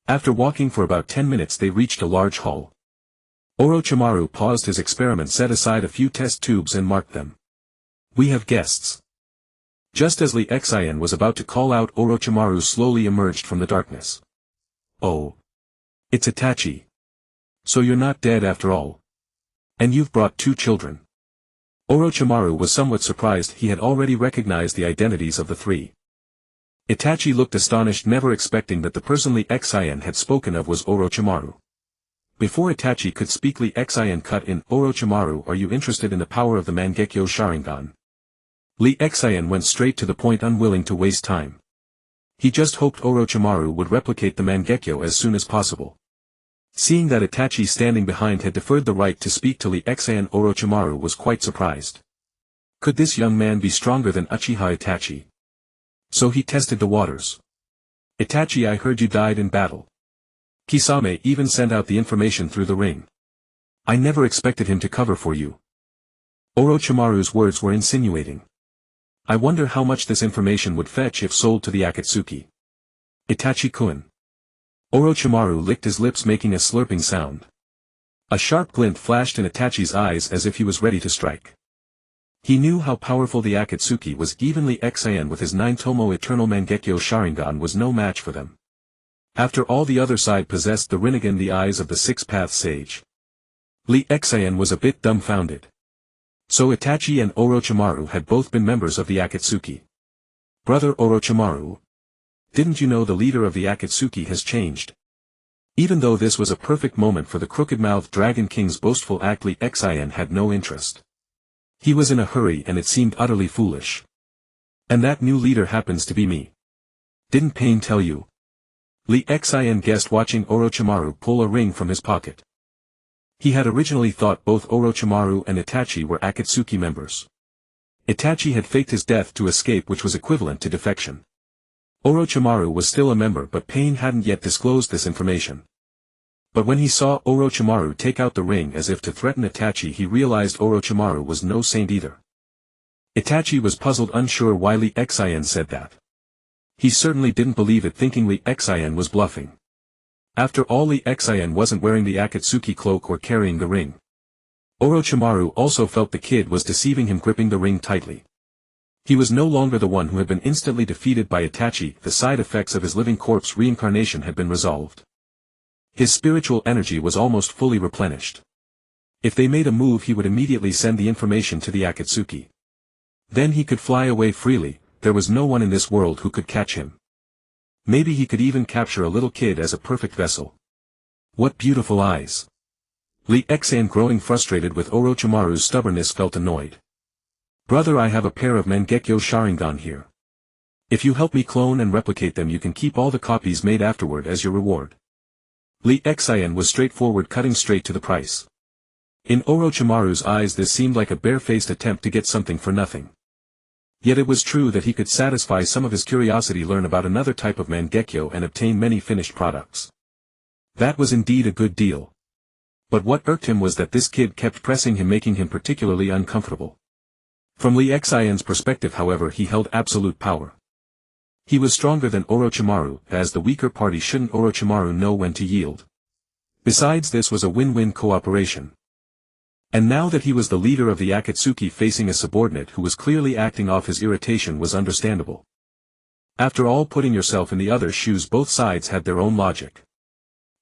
After walking for about 10 minutes, they reached a large hall. Orochimaru paused his experiment, set aside a few test tubes and marked them. We have guests. Just as Li Xian was about to call out, Orochimaru slowly emerged from the darkness. Oh. It's Itachi. So you're not dead after all. And you've brought 2 children. Orochimaru was somewhat surprised. He had already recognized the identities of the 3. Itachi looked astonished, never expecting that the person Li Xian had spoken of was Orochimaru. Before Itachi could speak, Li Xian cut in. Orochimaru, are you interested in the power of the Mangekyo Sharingan? Li Xian went straight to the point, unwilling to waste time. He just hoped Orochimaru would replicate the Mangekyo as soon as possible. Seeing that Itachi standing behind had deferred the right to speak to Li Xian, Orochimaru was quite surprised. Could this young man be stronger than Uchiha Itachi? So he tested the waters. Itachi, I heard you died in battle. Kisame even sent out the information through the ring. I never expected him to cover for you. Orochimaru's words were insinuating. I wonder how much this information would fetch if sold to the Akatsuki. Itachi-kun. Orochimaru licked his lips, making a slurping sound. A sharp glint flashed in Itachi's eyes as if he was ready to strike. He knew how powerful the Akatsuki was. Even Li Xian with his 9-tomo eternal Mangekyo Sharingan was no match for them. After all, the other side possessed the Rinnegan, the eyes of the 6-path sage. Li Xian was a bit dumbfounded. So Itachi and Orochimaru had both been members of the Akatsuki. Brother Orochimaru? Didn't you know the leader of the Akatsuki has changed? Even though this was a perfect moment for the crooked-mouthed Dragon King's boastful act, Li Xian had no interest. He was in a hurry and it seemed utterly foolish. And that new leader happens to be me. Didn't Pain tell you? Li Xian guessed watching Orochimaru pull a ring from his pocket. He had originally thought both Orochimaru and Itachi were Akatsuki members. Itachi had faked his death to escape, which was equivalent to defection. Orochimaru was still a member, but Pain hadn't yet disclosed this information. But when he saw Orochimaru take out the ring as if to threaten Itachi, he realized Orochimaru was no saint either. Itachi was puzzled, unsure why Li Xian said that. He certainly didn't believe it, thinking Li Xian was bluffing. After all, Li Xian wasn't wearing the Akatsuki cloak or carrying the ring. Orochimaru also felt the kid was deceiving him, gripping the ring tightly. He was no longer the one who had been instantly defeated by Itachi. The side effects of his living corpse reincarnation had been resolved. His spiritual energy was almost fully replenished. If they made a move, he would immediately send the information to the Akatsuki. Then he could fly away freely. There was no one in this world who could catch him. Maybe he could even capture a little kid as a perfect vessel. What beautiful eyes! Li Xian, growing frustrated with Orochimaru's stubbornness, felt annoyed. Brother, I have a pair of Mangekyo Sharingan here. If you help me clone and replicate them, you can keep all the copies made afterward as your reward. Li Xian was straightforward, cutting straight to the price. In Orochimaru's eyes this seemed like a barefaced attempt to get something for nothing. Yet it was true that he could satisfy some of his curiosity, learn about another type of Mangekyo, and obtain many finished products. That was indeed a good deal. But what irked him was that this kid kept pressing him, making him particularly uncomfortable. From Li Xian's perspective, however, he held absolute power. He was stronger than Orochimaru. As the weaker party, shouldn't Orochimaru know when to yield? Besides, this was a win-win cooperation. And now that he was the leader of the Akatsuki, facing a subordinate who was clearly acting off his irritation was understandable. After all, putting yourself in the other's shoes, both sides had their own logic.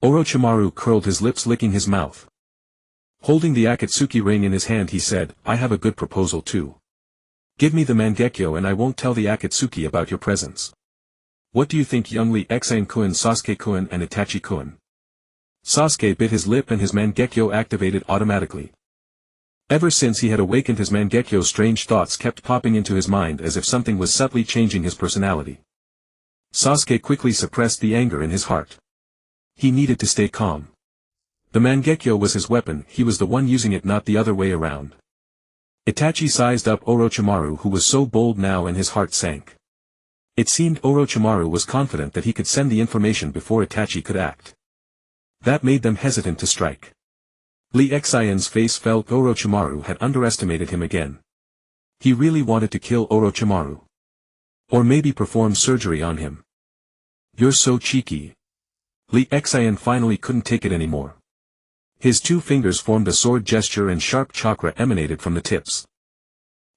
Orochimaru curled his lips, licking his mouth. Holding the Akatsuki ring in his hand, he said, I have a good proposal too. Give me the Mangekyo and I won't tell the Akatsuki about your presence. What do you think, young Li Xian-kun, Sasuke-kun and Itachi-kun? Sasuke bit his lip and his Mangekyo activated automatically. Ever since he had awakened, his Mangekyo, strange thoughts kept popping into his mind as if something was subtly changing his personality. Sasuke quickly suppressed the anger in his heart. He needed to stay calm. The Mangekyo was his weapon, he was the one using it, not the other way around. Itachi sized up Orochimaru, who was so bold now, and his heart sank. It seemed Orochimaru was confident that he could send the information before Itachi could act. That made them hesitant to strike. Li Xian's face fell. Orochimaru had underestimated him again. He really wanted to kill Orochimaru. Or maybe perform surgery on him. You're so cheeky. Li Xian finally couldn't take it anymore. His two fingers formed a sword gesture and sharp chakra emanated from the tips.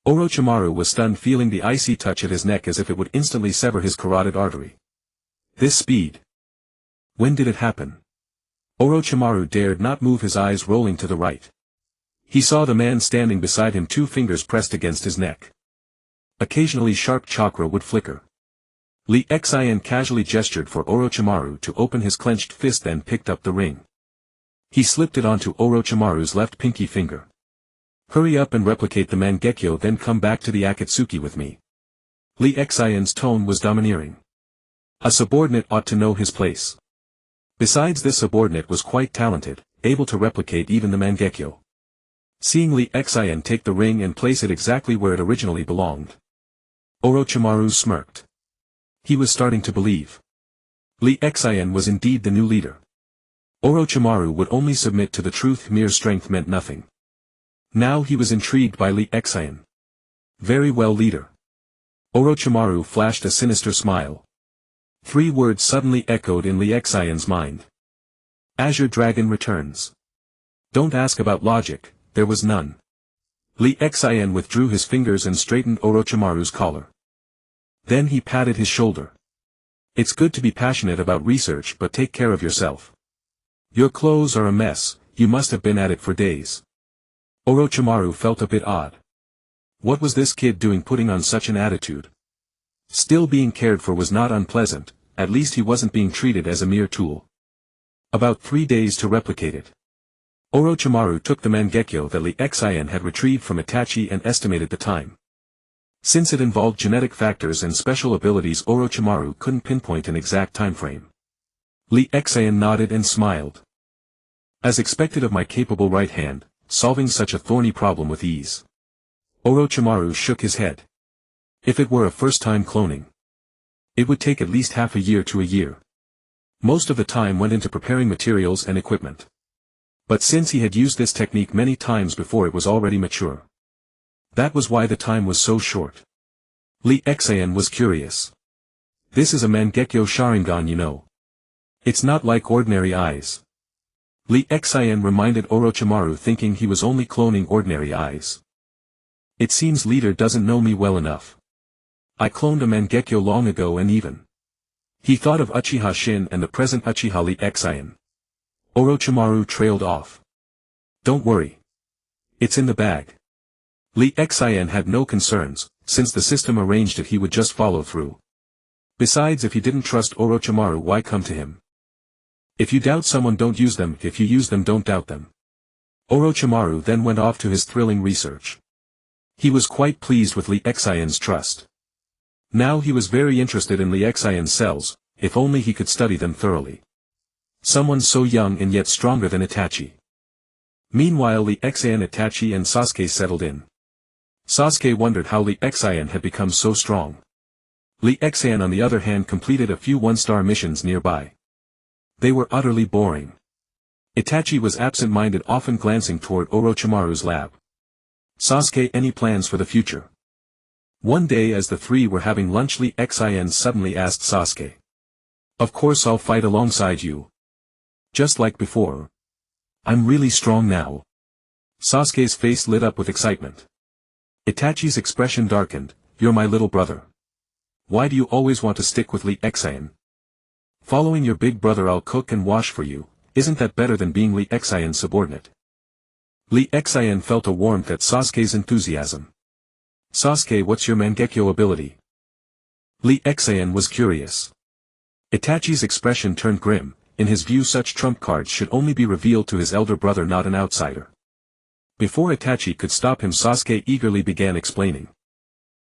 Orochimaru was stunned, feeling the icy touch at his neck as if it would instantly sever his carotid artery. This speed. When did it happen? Orochimaru dared not move, his eyes rolling to the right. He saw the man standing beside him, two fingers pressed against his neck. Occasionally sharp chakra would flicker. Li Xian casually gestured for Orochimaru to open his clenched fist, then picked up the ring. He slipped it onto Orochimaru's left pinky finger. Hurry up and replicate the Mangekyo, then come back to the Akatsuki with me. Li Xian's tone was domineering. A subordinate ought to know his place. Besides, this subordinate was quite talented, able to replicate even the Mangekyo. Seeing Li Xian take the ring and place it exactly where it originally belonged, Orochimaru smirked. He was starting to believe. Li Xian was indeed the new leader. Orochimaru would only submit to the truth, mere strength meant nothing. Now he was intrigued by Li Xian. Very well, leader. Orochimaru flashed a sinister smile. 3 words suddenly echoed in Li Xian's mind. Azure Dragon returns. Don't ask about logic, there was none. Li Xian withdrew his fingers and straightened Orochimaru's collar. Then he patted his shoulder. It's good to be passionate about research, but take care of yourself. Your clothes are a mess, you must have been at it for days. Orochimaru felt a bit odd. What was this kid doing, putting on such an attitude? Still, being cared for was not unpleasant, at least he wasn't being treated as a mere tool. About 3 days to replicate it. Orochimaru took the Mangekyo that Lee Xian had retrieved from Itachi and estimated the time. Since it involved genetic factors and special abilities, Orochimaru couldn't pinpoint an exact time frame. Lee Xian nodded and smiled. As expected of my capable right hand, solving such a thorny problem with ease. Orochimaru shook his head. If it were a first-time cloning, it would take at least half a year to a year. Most of the time went into preparing materials and equipment. But since he had used this technique many times before, it was already mature. That was why the time was so short. Lee Xian was curious. This is a Mangekyo Sharingan, you know. It's not like ordinary eyes. Lee Xian reminded Orochimaru, thinking he was only cloning ordinary eyes. It seems leader doesn't know me well enough. I cloned a Mangekyo long ago, and even. He thought of Uchiha Shin and the present Uchiha Lee Xian. Orochimaru trailed off. Don't worry. It's in the bag. Lee Xian had no concerns, since the system arranged it, he would just follow through. Besides, if he didn't trust Orochimaru, why come to him? If you doubt someone, don't use them. If you use them, don't doubt them. Orochimaru then went off to his thrilling research. He was quite pleased with Lee Xian's trust. Now he was very interested in Lee Xian's cells, if only he could study them thoroughly. Someone so young and yet stronger than Itachi. Meanwhile, Lee Xian, Itachi and Sasuke settled in. Sasuke wondered how Lee Xian had become so strong. Lee Xian on the other hand completed a few one-star missions nearby. They were utterly boring. Itachi was absent-minded, often glancing toward Orochimaru's lab. Sasuke, any plans for the future? One day as the three were having lunch, Lee Xian suddenly asked Sasuke. Of course I'll fight alongside you. Just like before. I'm really strong now. Sasuke's face lit up with excitement. Itachi's expression darkened. You're my little brother. Why do you always want to stick with Lee Xian? Following your big brother, I'll cook and wash for you. Isn't that better than being Lee Xian's subordinate? Lee Xian felt a warmth at Sasuke's enthusiasm. Sasuke, what's your Mangekyo ability? Lee Xian was curious. Itachi's expression turned grim. In his view, such trump cards should only be revealed to his elder brother, not an outsider. Before Itachi could stop him, Sasuke eagerly began explaining.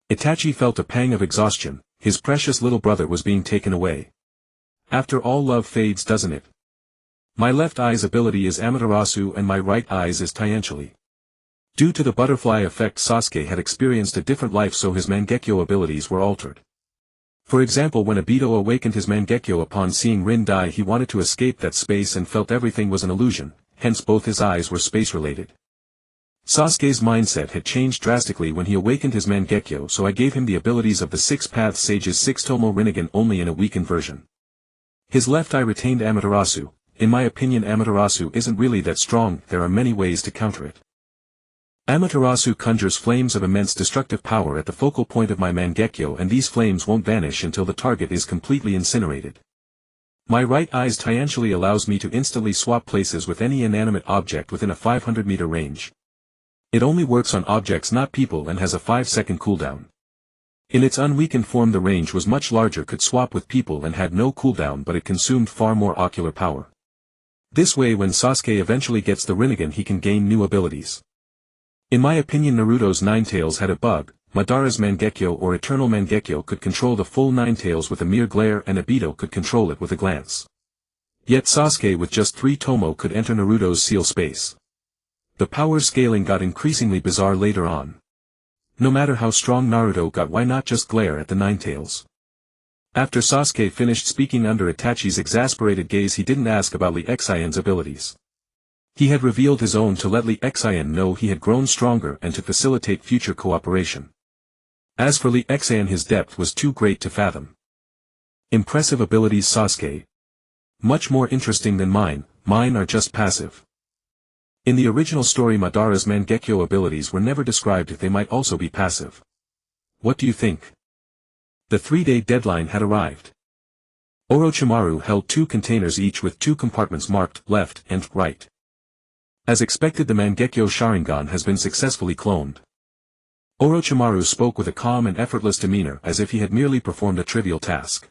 Itachi felt a pang of exhaustion. His precious little brother was being taken away. After all, love fades, doesn't it? My left eye's ability is Amaterasu and my right eye's is Tianchili. Due to the butterfly effect, Sasuke had experienced a different life, so his Mangekyo abilities were altered. For example, when Obito awakened his Mangekyo upon seeing Rin die, he wanted to escape that space and felt everything was an illusion, hence both his eyes were space-related. Sasuke's mindset had changed drastically when he awakened his Mangekyo, so I gave him the abilities of the Six Path Sage's three-tomoe Rinnegan, only in a weakened version. His left eye retained Amaterasu. In my opinion, Amaterasu isn't really that strong. There are many ways to counter it. Amaterasu conjures flames of immense destructive power at the focal point of my Mangekyo, and these flames won't vanish until the target is completely incinerated. My right eye's Tianchili allows me to instantly swap places with any inanimate object within a 500-meter range. It only works on objects, not people, and has a 5-second cooldown. In its unweakened form, the range was much larger, could swap with people and had no cooldown, but it consumed far more ocular power. This way, when Sasuke eventually gets the Rinnegan, he can gain new abilities. In my opinion, Naruto's Ninetales had a bug. Madara's Mangekyo or Eternal Mangekyo could control the full Ninetales with a mere glare, and Obito could control it with a glance. Yet Sasuke with just three-tomoe could enter Naruto's seal space. The power scaling got increasingly bizarre later on. No matter how strong Naruto got, why not just glare at the Ninetales? After Sasuke finished speaking under Itachi's exasperated gaze, he didn't ask about Lee Xian's abilities. He had revealed his own to let Lee Xian know he had grown stronger and to facilitate future cooperation. As for Lee Xian, his depth was too great to fathom. Impressive abilities, Sasuke. Much more interesting than mine. Mine are just passive. In the original story, Madara's Mangekyo abilities were never described if they might also be passive. What do you think? The 3-day deadline had arrived. Orochimaru held 2 containers, each with 2 compartments marked left and right. As expected, the Mangekyō Sharingan has been successfully cloned. Orochimaru spoke with a calm and effortless demeanor, as if he had merely performed a trivial task.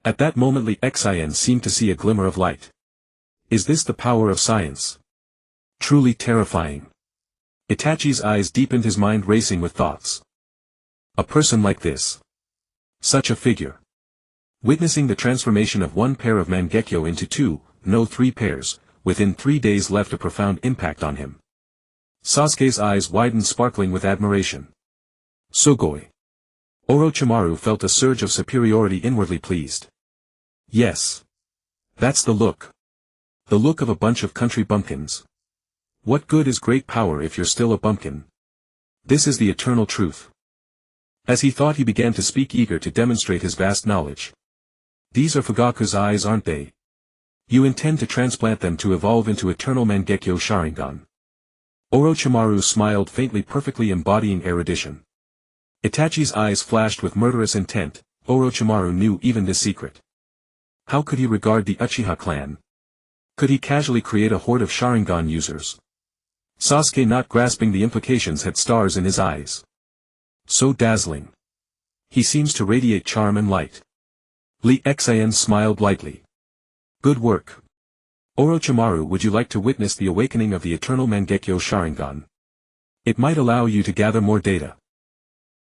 At that moment, Lee Xian seemed to see a glimmer of light. Is this the power of science? Truly terrifying. Itachi's eyes deepened, his mind racing with thoughts. A person like this. Such a figure. Witnessing the transformation of one pair of Mangekyo into two, no 3 pairs, within 3 days left a profound impact on him. Sasuke's eyes widened, sparkling with admiration. Sugoi. Orochimaru felt a surge of superiority, inwardly pleased. Yes. That's the look. The look of a bunch of country bumpkins. What good is great power if you're still a bumpkin? This is the eternal truth. As he thought, he began to speak, eager to demonstrate his vast knowledge. These are Fugaku's eyes, aren't they? You intend to transplant them to evolve into eternal Mangekyō Sharingan. Orochimaru smiled faintly, perfectly embodying erudition. Itachi's eyes flashed with murderous intent. Orochimaru knew even this secret. How could he regard the Uchiha clan? Could he casually create a horde of Sharingan users? Sasuke, not grasping the implications, had stars in his eyes. So dazzling. He seems to radiate charm and light. Li Xian smiled lightly. Good work. Orochimaru, would you like to witness the awakening of the eternal Mangekyo Sharingan? It might allow you to gather more data.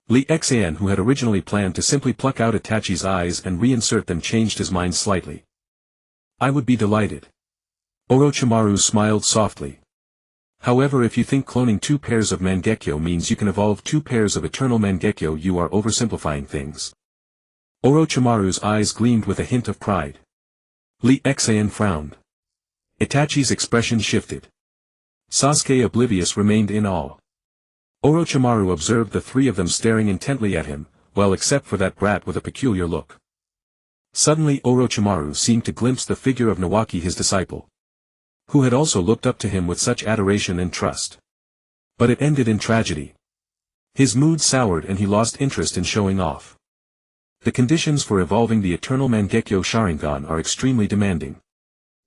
Li Xian, who had originally planned to simply pluck out Itachi's eyes and reinsert them, changed his mind slightly. I would be delighted. Orochimaru smiled softly. However, if you think cloning 2 pairs of Mangekyo means you can evolve 2 pairs of eternal Mangekyo, you are oversimplifying things. Orochimaru's eyes gleamed with a hint of pride. Li Xian frowned. Itachi's expression shifted. Sasuke, oblivious, remained in awe. Orochimaru observed the 3 of them staring intently at him, well, except for that brat with a peculiar look. Suddenly Orochimaru seemed to glimpse the figure of Nawaki, his disciple, who had also looked up to him with such adoration and trust. But it ended in tragedy. His mood soured and he lost interest in showing off. The conditions for evolving the eternal Mangekyo Sharingan are extremely demanding.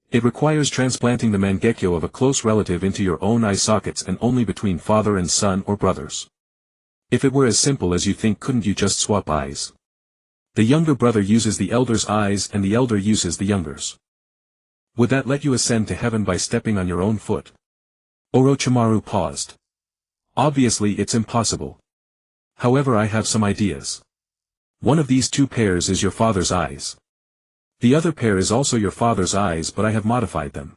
It requires transplanting the Mangekyo of a close relative into your own eye sockets, and only between father and son or brothers. If it were as simple as you think, couldn't you just swap eyes? The younger brother uses the elder's eyes and the elder uses the younger's. Would that let you ascend to heaven by stepping on your own foot? Orochimaru paused. Obviously it's impossible. However, I have some ideas. One of these 2 pairs is your father's eyes. The other pair is also your father's eyes, but I have modified them.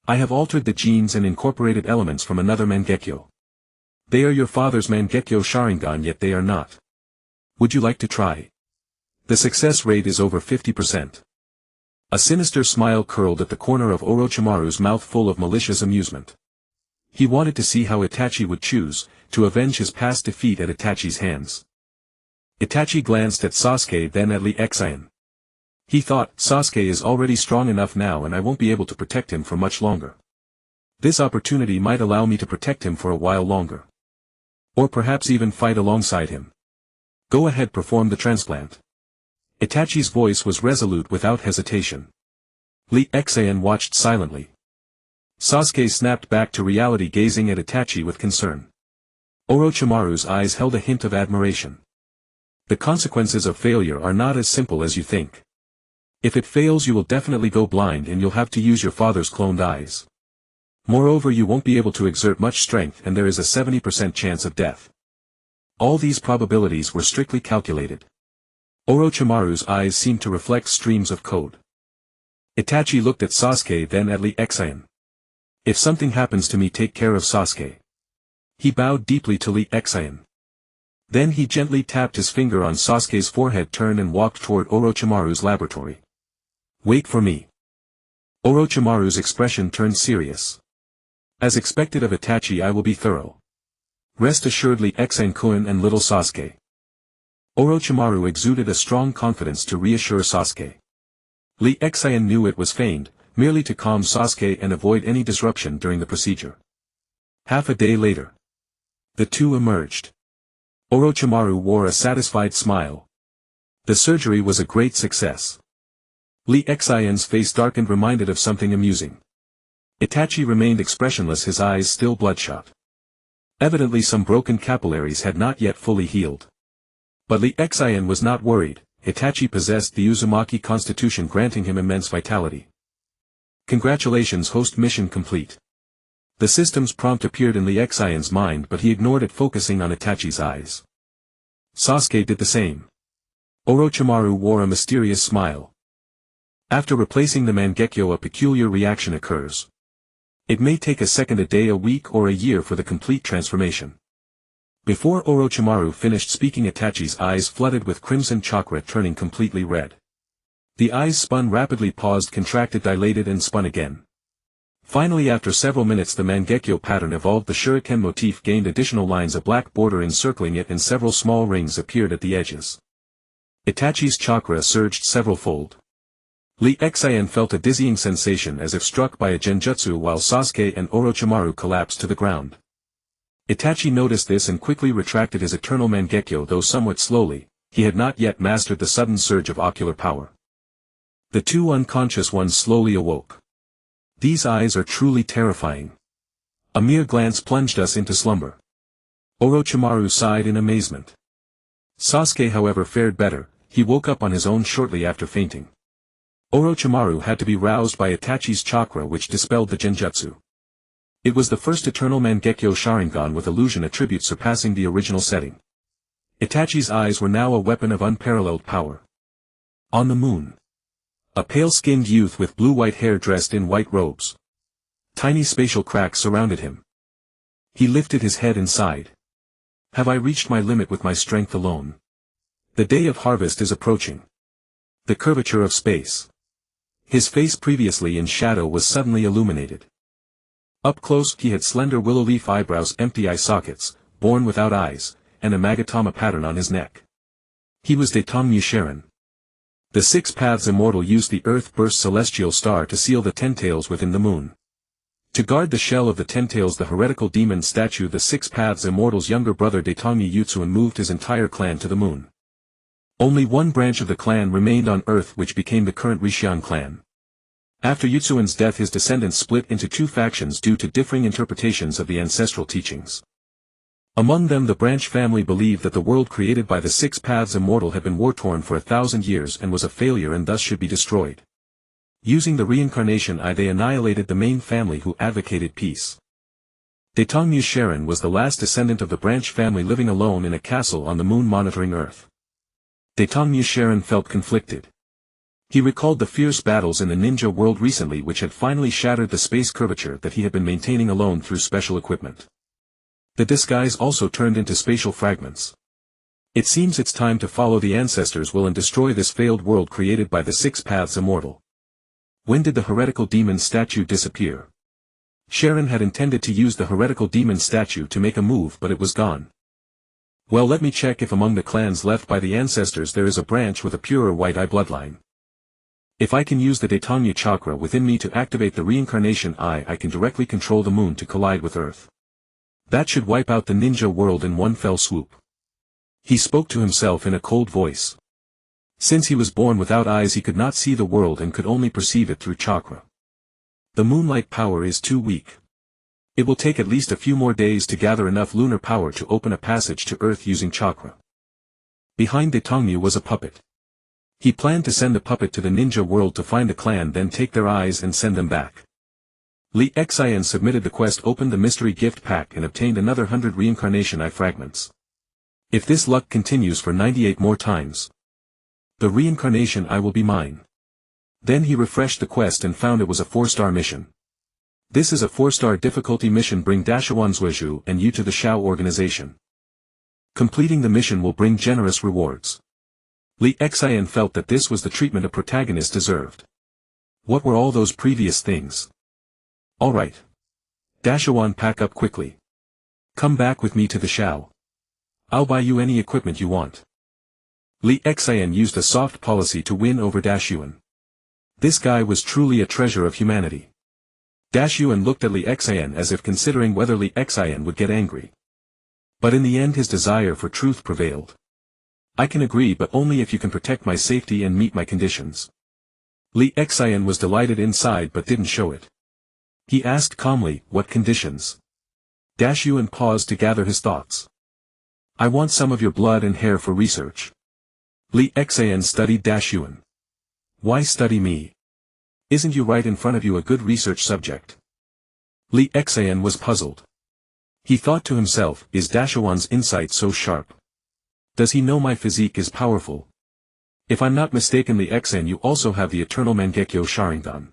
I have altered the genes and incorporated elements from another Mangekyo. They are your father's Mangekyo Sharingan, yet they are not. Would you like to try? The success rate is over 50%. A sinister smile curled at the corner of Orochimaru's mouth, full of malicious amusement. He wanted to see how Itachi would choose to avenge his past defeat at Itachi's hands. Itachi glanced at Sasuke, then at Li Xian. He thought, Sasuke is already strong enough now and I won't be able to protect him for much longer. This opportunity might allow me to protect him for a while longer. Or perhaps even fight alongside him. Go ahead, perform the transplant. Itachi's voice was resolute without hesitation. Li Xian watched silently. Sasuke snapped back to reality, gazing at Itachi with concern. Orochimaru's eyes held a hint of admiration. The consequences of failure are not as simple as you think. If it fails, you will definitely go blind and you'll have to use your father's cloned eyes. Moreover, you won't be able to exert much strength and there is a 70% chance of death. All these probabilities were strictly calculated. Orochimaru's eyes seemed to reflect streams of code. Itachi looked at Sasuke, then at Li Xian. If something happens to me, take care of Sasuke. He bowed deeply to Li Xian. Then he gently tapped his finger on Sasuke's forehead, turned and walked toward Orochimaru's laboratory. Wait for me. Orochimaru's expression turned serious. As expected of Itachi, I will be thorough. Rest assured, Li Xian-kun and little Sasuke. Orochimaru exuded a strong confidence to reassure Sasuke. Li Xian knew it was feigned, merely to calm Sasuke and avoid any disruption during the procedure. Half a day later, the 2 emerged. Orochimaru wore a satisfied smile. The surgery was a great success. Li Xian's face darkened, reminded of something amusing. Itachi remained expressionless, his eyes still bloodshot. Evidently some broken capillaries had not yet fully healed. But Li Xian was not worried. Itachi possessed the Uzumaki constitution, granting him immense vitality. Congratulations, host, mission complete. The system's prompt appeared in Li Xian's mind, but he ignored it, focusing on Itachi's eyes. Sasuke did the same. Orochimaru wore a mysterious smile. After replacing the Mangekyo, a peculiar reaction occurs. It may take a second, a day, a week, or a year for the complete transformation. Before Orochimaru finished speaking, Itachi's eyes flooded with crimson chakra, turning completely red. The eyes spun rapidly, paused, contracted, dilated, and spun again. Finally, after several minutes, the Mangekyo pattern evolved. The shuriken motif gained additional lines, a black border encircling it, and several small rings appeared at the edges. Itachi's chakra surged several-fold. Li Xian felt a dizzying sensation as if struck by a genjutsu, while Sasuke and Orochimaru collapsed to the ground. Itachi noticed this and quickly retracted his eternal Mangekyo, though somewhat slowly. He had not yet mastered the sudden surge of ocular power. The two unconscious ones slowly awoke. These eyes are truly terrifying. A mere glance plunged us into slumber. Orochimaru sighed in amazement. Sasuke, however, fared better. He woke up on his own shortly after fainting. Orochimaru had to be roused by Itachi's chakra, which dispelled the genjutsu. It was the first eternal Mangekyō Sharingan with illusion attribute surpassing the original setting. Itachi's eyes were now a weapon of unparalleled power. On the moon. A pale-skinned youth with blue-white hair dressed in white robes. Tiny spatial cracks surrounded him. He lifted his head and sighed. Have I reached my limit with my strength alone? The day of harvest is approaching. The curvature of space. His face, previously in shadow, was suddenly illuminated. Up close, he had slender willow leaf eyebrows, empty eye sockets, born without eyes, and a magatama pattern on his neck. He was Itachi Uchiha. The Six Paths Immortal used the earth-burst celestial star to seal the Ten-Tails within the moon. To guard the shell of the Ten-Tails, the heretical demon statue, the Six Paths Immortal's younger brother Itachi Uchiha, moved his entire clan to the moon. Only one branch of the clan remained on Earth, which became the current Rishian clan. After Yutsuan's death, his descendants split into two factions due to differing interpretations of the ancestral teachings. Among them, the branch family believed that the world created by the Six Paths Immortal had been war-torn for 1,000 years and was a failure and thus should be destroyed. Using the reincarnation eye, they annihilated the main family, who advocated peace. Itachi Uchiha was the last descendant of the branch family, living alone in a castle on the moon monitoring Earth. Itachi Uchiha felt conflicted. He recalled the fierce battles in the ninja world recently, which had finally shattered the space curvature that he had been maintaining alone through special equipment. The disguise also turned into spatial fragments. It seems it's time to follow the ancestors' will and destroy this failed world created by the Six Paths Immortal. When did the heretical demon statue disappear? Sharon had intended to use the heretical demon statue to make a move, but it was gone. Well, let me check if among the clans left by the ancestors there is a branch with a purer white eye bloodline. If I can use the Itachi chakra within me to activate the reincarnation eye, I can directly control the moon to collide with Earth. That should wipe out the ninja world in one fell swoop. He spoke to himself in a cold voice. Since he was born without eyes, he could not see the world and could only perceive it through chakra. The moonlight power is too weak. It will take at least a few more days to gather enough lunar power to open a passage to Earth using chakra. Behind Itachi was a puppet. He planned to send the puppet to the ninja world to find the clan, then take their eyes and send them back. Li Xian submitted the quest, opened the mystery gift pack, and obtained another 100 reincarnation eye fragments. If this luck continues for 98 more times, the reincarnation eye will be mine. Then he refreshed the quest and found it was a 4-star mission. This is a 4-star difficulty mission. Bring Dashawanzueju and you to the Shao organization. Completing the mission will bring generous rewards. Li Xian felt that this was the treatment a protagonist deserved. What were all those previous things? Alright. Dashawan, pack up quickly. Come back with me to the Shao. I'll buy you any equipment you want. Li Xian used a soft policy to win over Dashuan. This guy was truly a treasure of humanity. Dashuan looked at Li Xian as if considering whether Li Xian would get angry. But in the end his desire for truth prevailed. I can agree, but only if you can protect my safety and meet my conditions. Li Xian was delighted inside but didn't show it. He asked calmly, what conditions? Dashuan paused to gather his thoughts. I want some of your blood and hair for research. Li Xian studied Dashuan. Why study me? Isn't you right in front of you a good research subject? Li Xian was puzzled. He thought to himself, is Dashuan's insight so sharp? Does he know my physique is powerful? If I'm not mistaken, Li Xian, you also have the eternal Mangekyo Sharingan.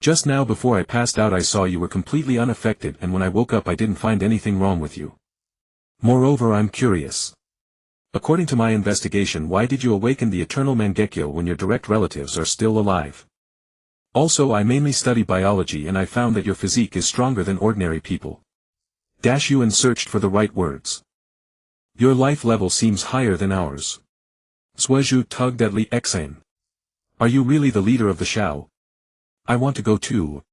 Just now before I passed out I saw you were completely unaffected, and when I woke up I didn't find anything wrong with you. Moreover, I'm curious. According to my investigation, why did you awaken the eternal Mangekyo when your direct relatives are still alive? Also, I mainly study biology and I found that your physique is stronger than ordinary people. Yuan searched for the right words. Your life level seems higher than ours. Suizhu tugged at Li Xian. Are you really the leader of the Shao? I want to go too.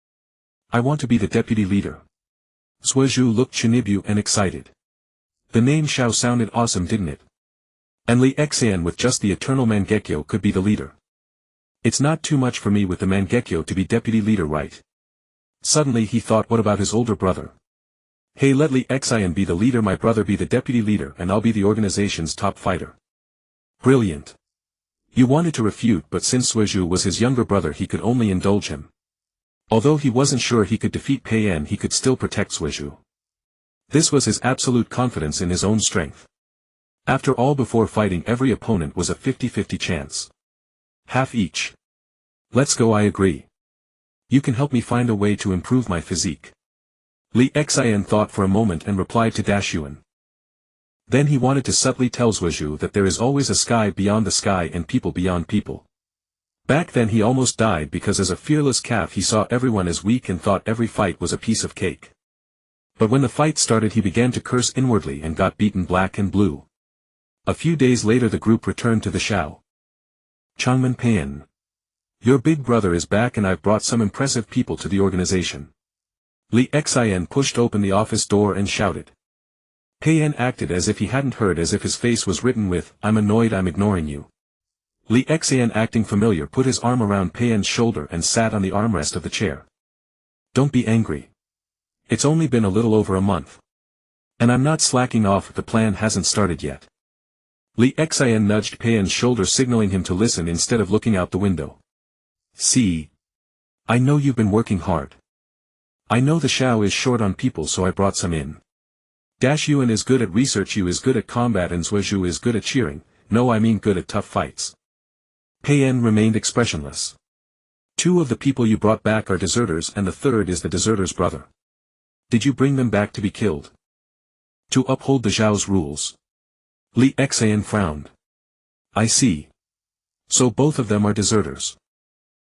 I want to be the deputy leader. Suizhu looked Shinibu and excited. The name Shao sounded awesome, didn't it? And Li Xian with just the eternal Mangekyo could be the leader. It's not too much for me with the Mangekyo to be deputy leader, right? Suddenly he thought, what about his older brother? Hey, let Li Xian be the leader, my brother be the deputy leader, and I'll be the organization's top fighter. Brilliant. You wanted to refute, but since Suizhu was his younger brother he could only indulge him. Although he wasn't sure he could defeat Pei En, he could still protect Suizhu. This was his absolute confidence in his own strength. After all, before fighting every opponent was a 50-50 chance. Half each. Let's go, I agree. You can help me find a way to improve my physique. Li Xian thought for a moment and replied to Yuan. Then he wanted to subtly tell Suizhu that there is always a sky beyond the sky and people beyond people. Back then he almost died because as a fearless calf he saw everyone as weak and thought every fight was a piece of cake. But when the fight started he began to curse inwardly and got beaten black and blue. A few days later the group returned to the Shao. Changmen Peian. Your big brother is back and I've brought some impressive people to the organization. Li Xian pushed open the office door and shouted. Peian acted as if he hadn't heard, as if his face was written with, I'm annoyed, I'm ignoring you. Li Xian, acting familiar, put his arm around Peian's shoulder and sat on the armrest of the chair. Don't be angry. It's only been a little over a month. And I'm not slacking off, the plan hasn't started yet. Li Xian nudged Peian's shoulder, signaling him to listen instead of looking out the window. See? I know you've been working hard. I know the Shao is short on people, so I brought some in. Yuan is good at research, you is good at combat, and Suizhu is good at cheering, no, I mean good at tough fights. Peian remained expressionless. 2 of the people you brought back are deserters and the third is the deserter's brother. Did you bring them back to be killed? To uphold the Zhao's rules. Li Xian frowned. I see. So both of them are deserters.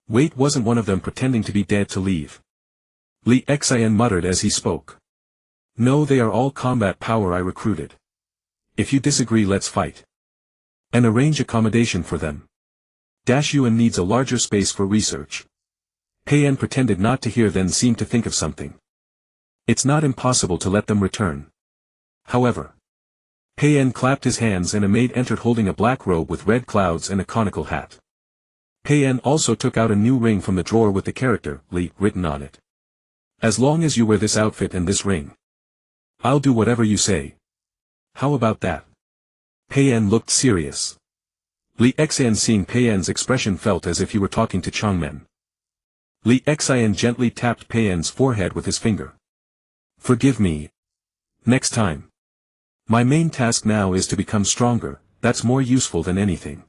Wait, wasn't one of them pretending to be dead to leave? Li Xian muttered as he spoke. No, they are all combat power I recruited. If you disagree, let's fight. And arrange accommodation for them. Yuan needs a larger space for research. Peian pretended not to hear, then seemed to think of something. It's not impossible to let them return. However. Peian clapped his hands and a maid entered holding a black robe with red clouds and a conical hat. Peian also took out a new ring from the drawer with the character, Li, written on it. As long as you wear this outfit and this ring, I'll do whatever you say. How about that? Peian looked serious. Li Xian, seeing Peian's expression, felt as if he were talking to Changmen. Li Xian gently tapped Peian's forehead with his finger. Forgive me. Next time. My main task now is to become stronger, that's more useful than anything.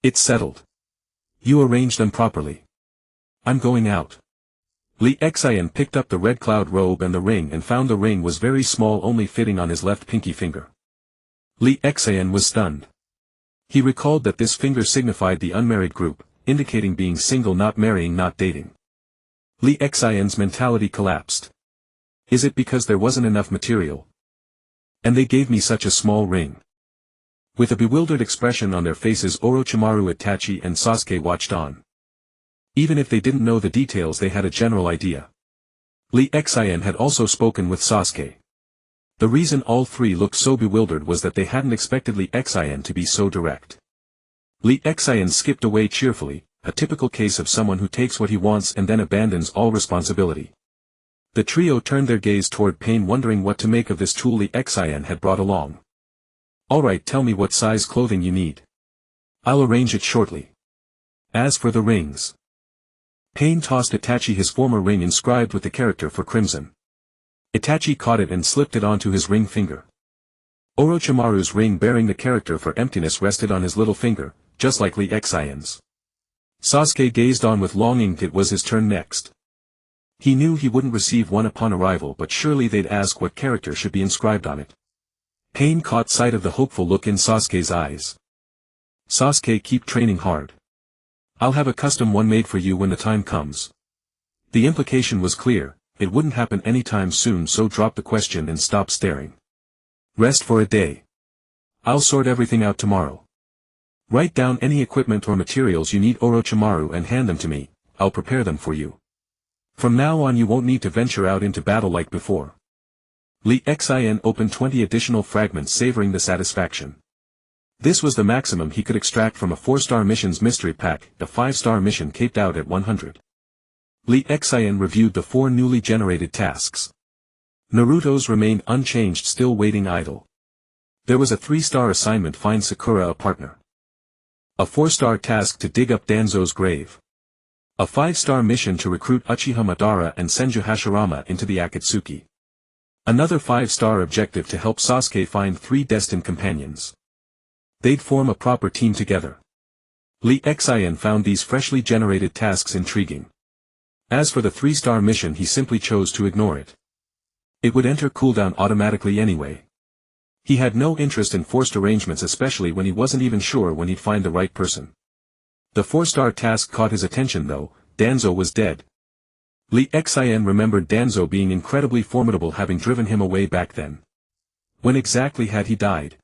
It's settled. You arrange them properly. I'm going out. Li Xian picked up the red cloud robe and the ring and found the ring was very small, only fitting on his left pinky finger. Li Xian was stunned. He recalled that this finger signified the unmarried group, indicating being single, not marrying, not dating. Li Xian's mentality collapsed. Is it because there wasn't enough material? And they gave me such a small ring. With a bewildered expression on their faces, Orochimaru, Itachi and Sasuke watched on. Even if they didn't know the details, they had a general idea. Li Xian had also spoken with Sasuke. The reason all 3 looked so bewildered was that they hadn't expected Li Xian to be so direct. Li Xian skipped away cheerfully, a typical case of someone who takes what he wants and then abandons all responsibility. The trio turned their gaze toward Pain, wondering what to make of this tool Li Xian had brought along. Alright, tell me what size clothing you need. I'll arrange it shortly. As for the rings. Pain tossed Itachi his former ring inscribed with the character for Crimson. Itachi caught it and slipped it onto his ring finger. Orochimaru's ring bearing the character for emptiness rested on his little finger, just like Lee Xian's. Sasuke gazed on with longing. It was his turn next. He knew he wouldn't receive one upon arrival, but surely they'd ask what character should be inscribed on it. Pain caught sight of the hopeful look in Sasuke's eyes. Sasuke, keep training hard. I'll have a custom one made for you when the time comes. The implication was clear, it wouldn't happen anytime soon, so drop the question and stop staring. Rest for a day. I'll sort everything out tomorrow. Write down any equipment or materials you need, Orochimaru, and hand them to me. I'll prepare them for you. From now on you won't need to venture out into battle like before. Lee Xian opened 20 additional fragments, savoring the satisfaction. This was the maximum he could extract from a 4-star mission's mystery pack. The 5-star mission caped out at 100. Lee Xian reviewed the 4 newly generated tasks. Naruto's remained unchanged, still waiting idle. There was a 3-star assignment, find Sakura a partner. A 4-star task to dig up Danzo's grave. A 5-star mission to recruit Uchiha Madara and Senju Hashirama into the Akatsuki. Another 5-star objective to help Sasuke find 3 destined companions. They'd form a proper team together. Lee Xian found these freshly generated tasks intriguing. As for the 3-star mission, he simply chose to ignore it. It would enter cooldown automatically anyway. He had no interest in forced arrangements, especially when he wasn't even sure when he'd find the right person. The 4-star task caught his attention though. Danzo was dead. Lee Xian remembered Danzo being incredibly formidable, having driven him away back then. When exactly had he died?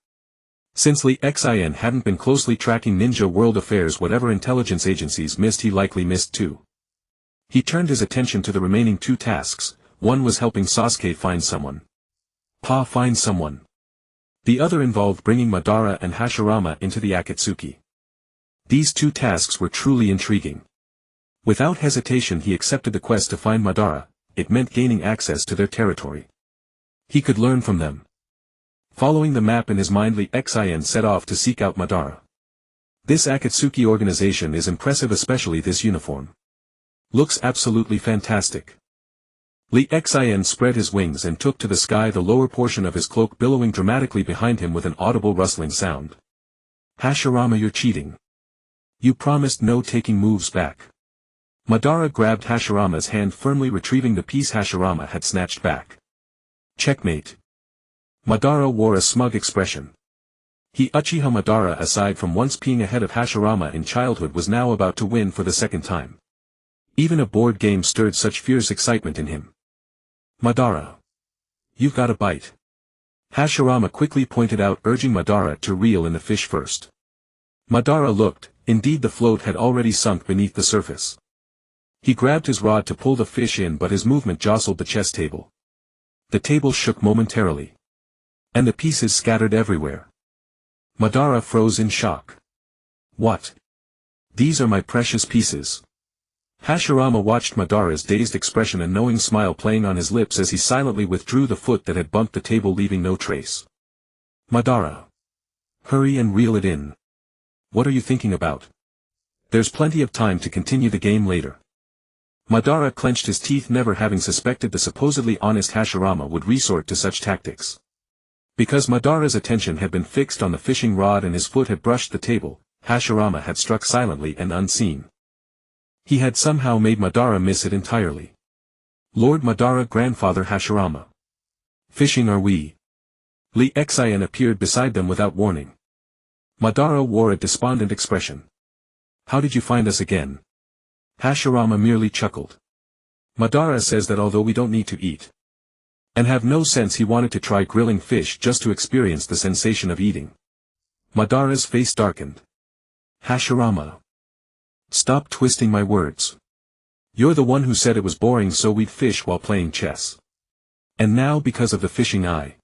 Since Lee Xian hadn't been closely tracking Ninja World affairs, whatever intelligence agencies missed he likely missed too. He turned his attention to the remaining 2 tasks. One was helping Sasuke find someone. Find someone. The other involved bringing Madara and Hashirama into the Akatsuki. These 2 tasks were truly intriguing. Without hesitation he accepted the quest to find Madara. It meant gaining access to their territory. He could learn from them. Following the map in his mind, Lee Xian set off to seek out Madara. This Akatsuki organization is impressive, especially this uniform. Looks absolutely fantastic. Lee Xian spread his wings and took to the sky, the lower portion of his cloak billowing dramatically behind him with an audible rustling sound. Hashirama, you're cheating. You promised no taking moves back. Madara grabbed Hashirama's hand firmly, retrieving the piece Hashirama had snatched back. Checkmate. Madara wore a smug expression. Uchiha Madara, aside from once being ahead of Hashirama in childhood, was now about to win for the second time. Even a board game stirred such fierce excitement in him. Madara. You've got a bite. Hashirama quickly pointed out, urging Madara to reel in the fish first. Madara looked. Indeed, the float had already sunk beneath the surface. He grabbed his rod to pull the fish in, but his movement jostled the chess table. The table shook momentarily. And the pieces scattered everywhere. Madara froze in shock. What? These are my precious pieces. Hashirama watched Madara's dazed expression, a knowing smile playing on his lips as he silently withdrew the foot that had bumped the table, leaving no trace. Madara. Hurry and reel it in. What are you thinking about? There's plenty of time to continue the game later. Madara clenched his teeth, never having suspected the supposedly honest Hashirama would resort to such tactics. Because Madara's attention had been fixed on the fishing rod and his foot had brushed the table, Hashirama had struck silently and unseen. He had somehow made Madara miss it entirely. Lord Madara, grandfather Hashirama. Fishing are we? Lee Xian appeared beside them without warning. Madara wore a despondent expression. How did you find us again? Hashirama merely chuckled. Madara says that although we don't need to eat and have no sense, he wanted to try grilling fish just to experience the sensation of eating. Madara's face darkened. Hashirama. Stop twisting my words. You're the one who said it was boring, so we'd fish while playing chess. And now because of the fishing eye.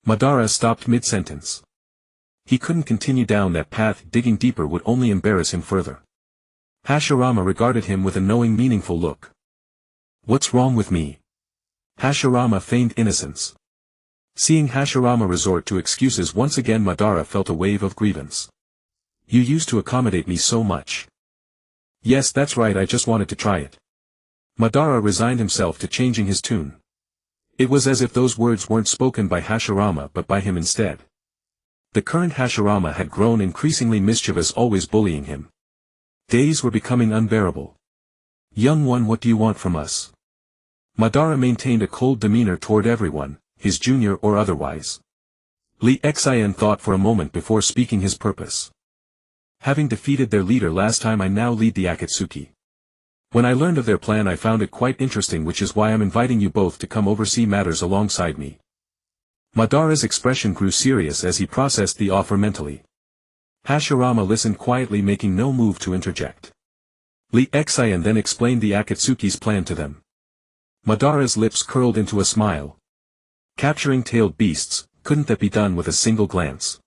Madara stopped mid-sentence. He couldn't continue down that path. Digging deeper would only embarrass him further. Hashirama regarded him with a knowing, meaningful look. What's wrong with me? Hashirama feigned innocence. Seeing Hashirama resort to excuses once again, Madara felt a wave of grievance. You used to accommodate me so much. Yes, that's right, I just wanted to try it. Madara resigned himself to changing his tune. It was as if those words weren't spoken by Hashirama but by him instead. The current Hashirama had grown increasingly mischievous, always bullying him. Days were becoming unbearable. Young one, what do you want from us? Madara maintained a cold demeanor toward everyone, his junior or otherwise. Lee Xian thought for a moment before speaking his purpose. Having defeated their leader last time, I now lead the Akatsuki. When I learned of their plan, I found it quite interesting, which is why I'm inviting you both to come oversee matters alongside me. Madara's expression grew serious as he processed the offer mentally. Hashirama listened quietly, making no move to interject. Lee Xian then explained the Akatsuki's plan to them. Madara's lips curled into a smile. Capturing tailed beasts, couldn't that be done with a single glance?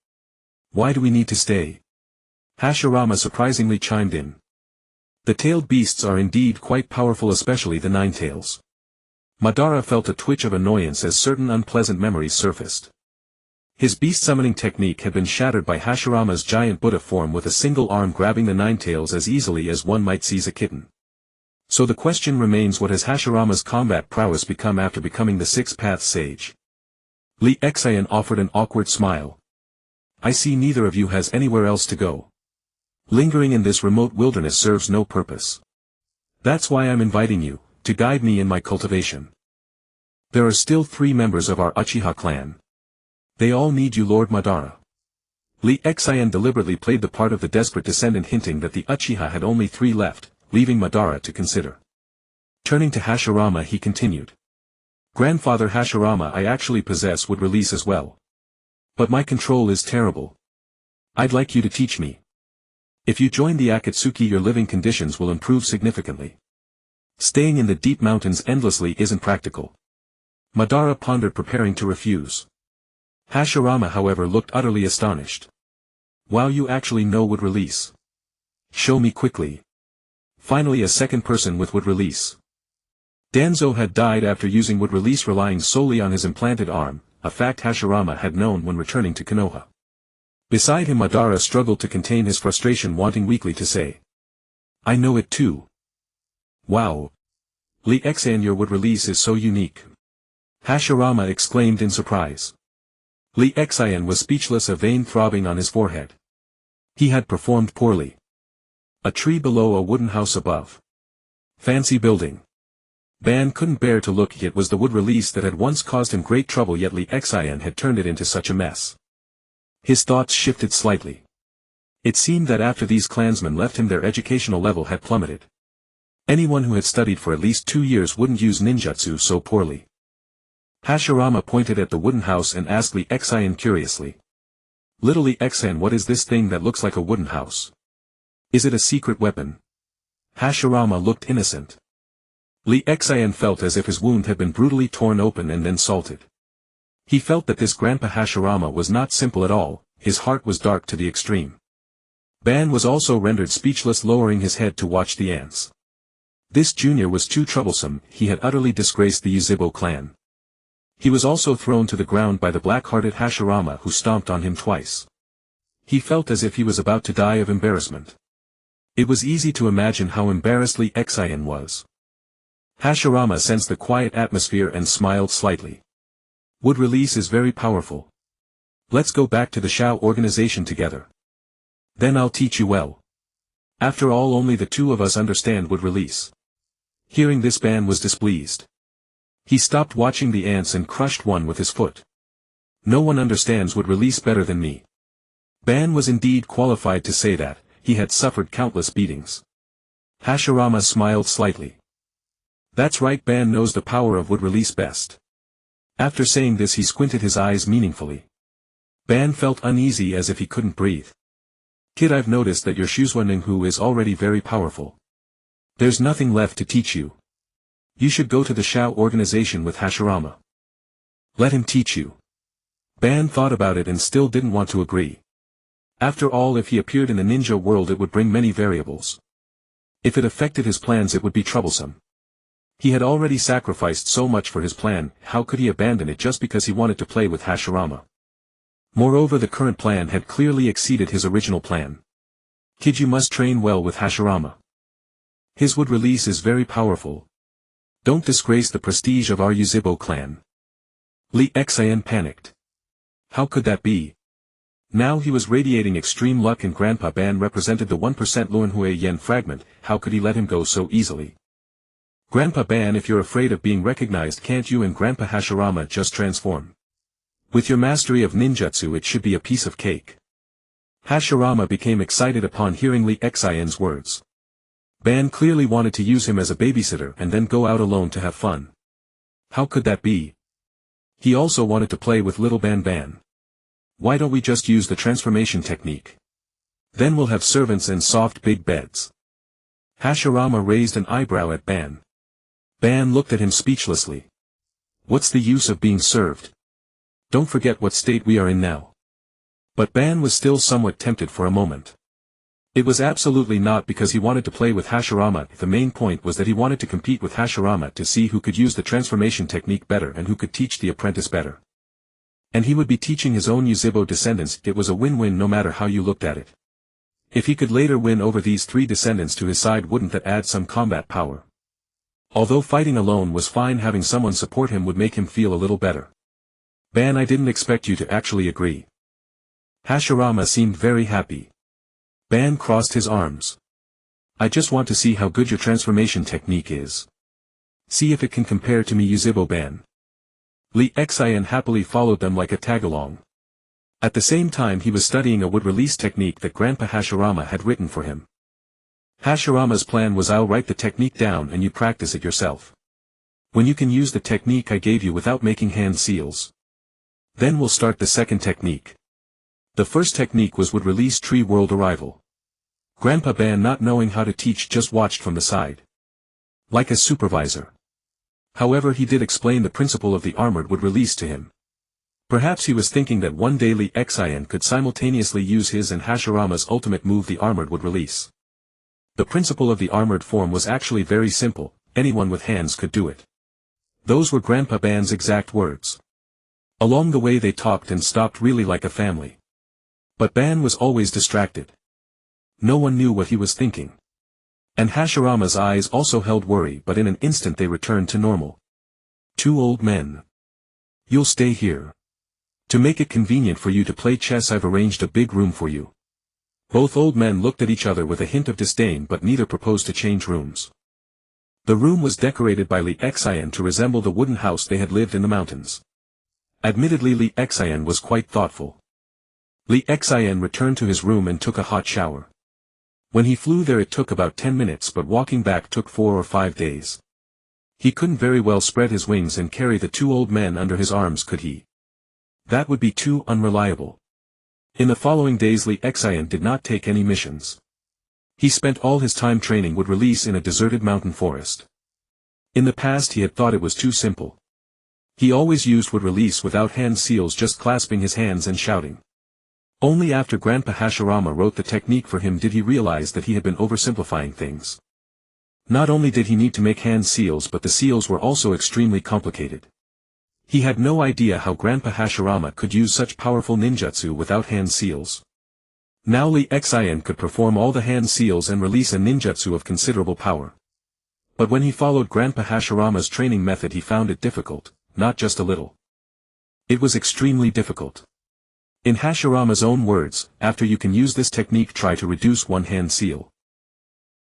Why do we need to stay? Hashirama surprisingly chimed in. The tailed beasts are indeed quite powerful, especially the nine-tails. Madara felt a twitch of annoyance as certain unpleasant memories surfaced. His beast-summoning technique had been shattered by Hashirama's giant Buddha form, with a single arm grabbing the nine-tails as easily as one might seize a kitten. So the question remains, what has Hashirama's combat prowess become after becoming the six-path sage? Lee Xian offered an awkward smile. I see neither of you has anywhere else to go. Lingering in this remote wilderness serves no purpose. That's why I'm inviting you, to guide me in my cultivation. There are still 3 members of our Uchiha clan. They all need you, Lord Madara. Lee Xian deliberately played the part of the desperate descendant, hinting that the Uchiha had only 3 left, leaving Madara to consider. Turning to Hashirama, he continued. Grandfather Hashirama, I actually possess would release as well. But my control is terrible. I'd like you to teach me. If you join the Akatsuki, your living conditions will improve significantly. Staying in the deep mountains endlessly isn't practical. Madara pondered, preparing to refuse. Hashirama, however, looked utterly astonished. Wow, you actually know would release. Show me quickly. Finally, a second person with would release. Danzo had died after using would release, relying solely on his implanted arm, a fact Hashirama had known when returning to Konoha. Beside him, Madara struggled to contain his frustration, wanting weakly to say, I know it too. Wow. Lee Xian, your would release is so unique. Hashirama exclaimed in surprise. Lee Xian was speechless, a vein throbbing on his forehead. He had performed poorly. A tree below, a wooden house above. Fancy building. Ban couldn't bear to look. It was the wood release that had once caused him great trouble, yet Lee Xian had turned it into such a mess. His thoughts shifted slightly. It seemed that after these clansmen left him, their educational level had plummeted. Anyone who had studied for at least 2 years wouldn't use ninjutsu so poorly. Hashirama pointed at the wooden house and asked Lee Xian curiously. Little Lee Xian, what is this thing that looks like a wooden house? Is it a secret weapon? Hashirama looked innocent. Lee Xian felt as if his wound had been brutally torn open and then salted. He felt that this Grandpa Hashirama was not simple at all, his heart was dark to the extreme. Ban was also rendered speechless, lowering his head to watch the ants. This junior was too troublesome, he had utterly disgraced the Yuzhibo clan. He was also thrown to the ground by the black-hearted Hashirama, who stomped on him twice. He felt as if he was about to die of embarrassment. It was easy to imagine how embarrassed Lee Xian was. Hashirama sensed the quiet atmosphere and smiled slightly. Wood release is very powerful. Let's go back to the Shao organization together. Then I'll teach you well. After all, only the 2 of us understand wood release. Hearing this, Ban was displeased. He stopped watching the ants and crushed one with his foot. No one understands wood release better than me. Ban was indeed qualified to say that, he had suffered countless beatings. Hashirama smiled slightly. That's right, Ban knows the power of wood release best. After saying this, he squinted his eyes meaningfully. Ban felt uneasy, as if he couldn't breathe. Kid, I've noticed that your Shuzhuaninhu is already very powerful. There's nothing left to teach you. You should go to the Shao organization with Hashirama. Let him teach you. Ban thought about it and still didn't want to agree. After all, if he appeared in the ninja world, it would bring many variables. If it affected his plans, it would be troublesome. He had already sacrificed so much for his plan, how could he abandon it just because he wanted to play with Hashirama? Moreover, the current plan had clearly exceeded his original plan. Kid, you must train well with Hashirama. His wood release is very powerful. Don't disgrace the prestige of our Yuzhibo clan. Li Xian panicked. How could that be? Now he was radiating extreme luck and Grandpa Ban represented the 1% Luanhui Yen fragment. How could he let him go so easily? Grandpa Ban, if you're afraid of being recognized, can't you and Grandpa Hashirama just transform? With your mastery of ninjutsu it should be a piece of cake. Hashirama became excited upon hearing Li Xian's words. Ban clearly wanted to use him as a babysitter and then go out alone to have fun. How could that be? He also wanted to play with little Ban Ban. Why don't we just use the transformation technique? Then we'll have servants and soft big beds. Hashirama raised an eyebrow at Ban. Ban looked at him speechlessly. What's the use of being served? Don't forget what state we are in now. But Ban was still somewhat tempted for a moment. It was absolutely not because he wanted to play with Hashirama. The main point was that he wanted to compete with Hashirama to see who could use the transformation technique better and who could teach the apprentice better. And he would be teaching his own Yuzhibo descendants. It was a win-win no matter how you looked at it. If he could later win over these 3 descendants to his side, wouldn't that add some combat power? Although fighting alone was fine, having someone support him would make him feel a little better. Ban, I didn't expect you to actually agree. Hashirama seemed very happy. Ban crossed his arms. I just want to see how good your transformation technique is. See if it can compare to me, Yuzhibo Ban. Li Xian happily followed them like a tagalong. At the same time he was studying a wood release technique that Grandpa Hashirama had written for him. Hashirama's plan was, I'll write the technique down and you practice it yourself. When you can use the technique I gave you without making hand seals. Then we'll start the second technique. The first technique was wood release tree world arrival. Grandpa Ban, not knowing how to teach, just watched from the side. Like a supervisor. However, he did explain the principle of the armored wood release to him. Perhaps he was thinking that one day Li Xian could simultaneously use his and Hashirama's ultimate move, the armored wood release. The principle of the armored form was actually very simple, anyone with hands could do it. Those were Grandpa Ban's exact words. Along the way they talked and stopped, really like a family. But Ban was always distracted. No one knew what he was thinking. And Hashirama's eyes also held worry, but in an instant they returned to normal. 2 old men. You'll stay here. To make it convenient for you to play chess, I've arranged a big room for you. Both old men looked at each other with a hint of disdain, but neither proposed to change rooms. The room was decorated by Li Xian to resemble the wooden house they had lived in the mountains. Admittedly, Li Xian was quite thoughtful. Li Xian returned to his room and took a hot shower. When he flew there it took about 10 minutes, but walking back took 4 or 5 days. He couldn't very well spread his wings and carry the 2 old men under his arms, could he? That would be too unreliable. In the following days Li Xian did not take any missions. He spent all his time training wood release in a deserted mountain forest. In the past he had thought it was too simple. He always used wood release without hand seals, just clasping his hands and shouting. Only after Grandpa Hashirama wrote the technique for him did he realize that he had been oversimplifying things. Not only did he need to make hand seals, but the seals were also extremely complicated. He had no idea how Grandpa Hashirama could use such powerful ninjutsu without hand seals. Now Li Xian could perform all the hand seals and release a ninjutsu of considerable power. But when he followed Grandpa Hashirama's training method he found it difficult, not just a little. It was extremely difficult. In Hashirama's own words, after you can use this technique, try to reduce one hand seal.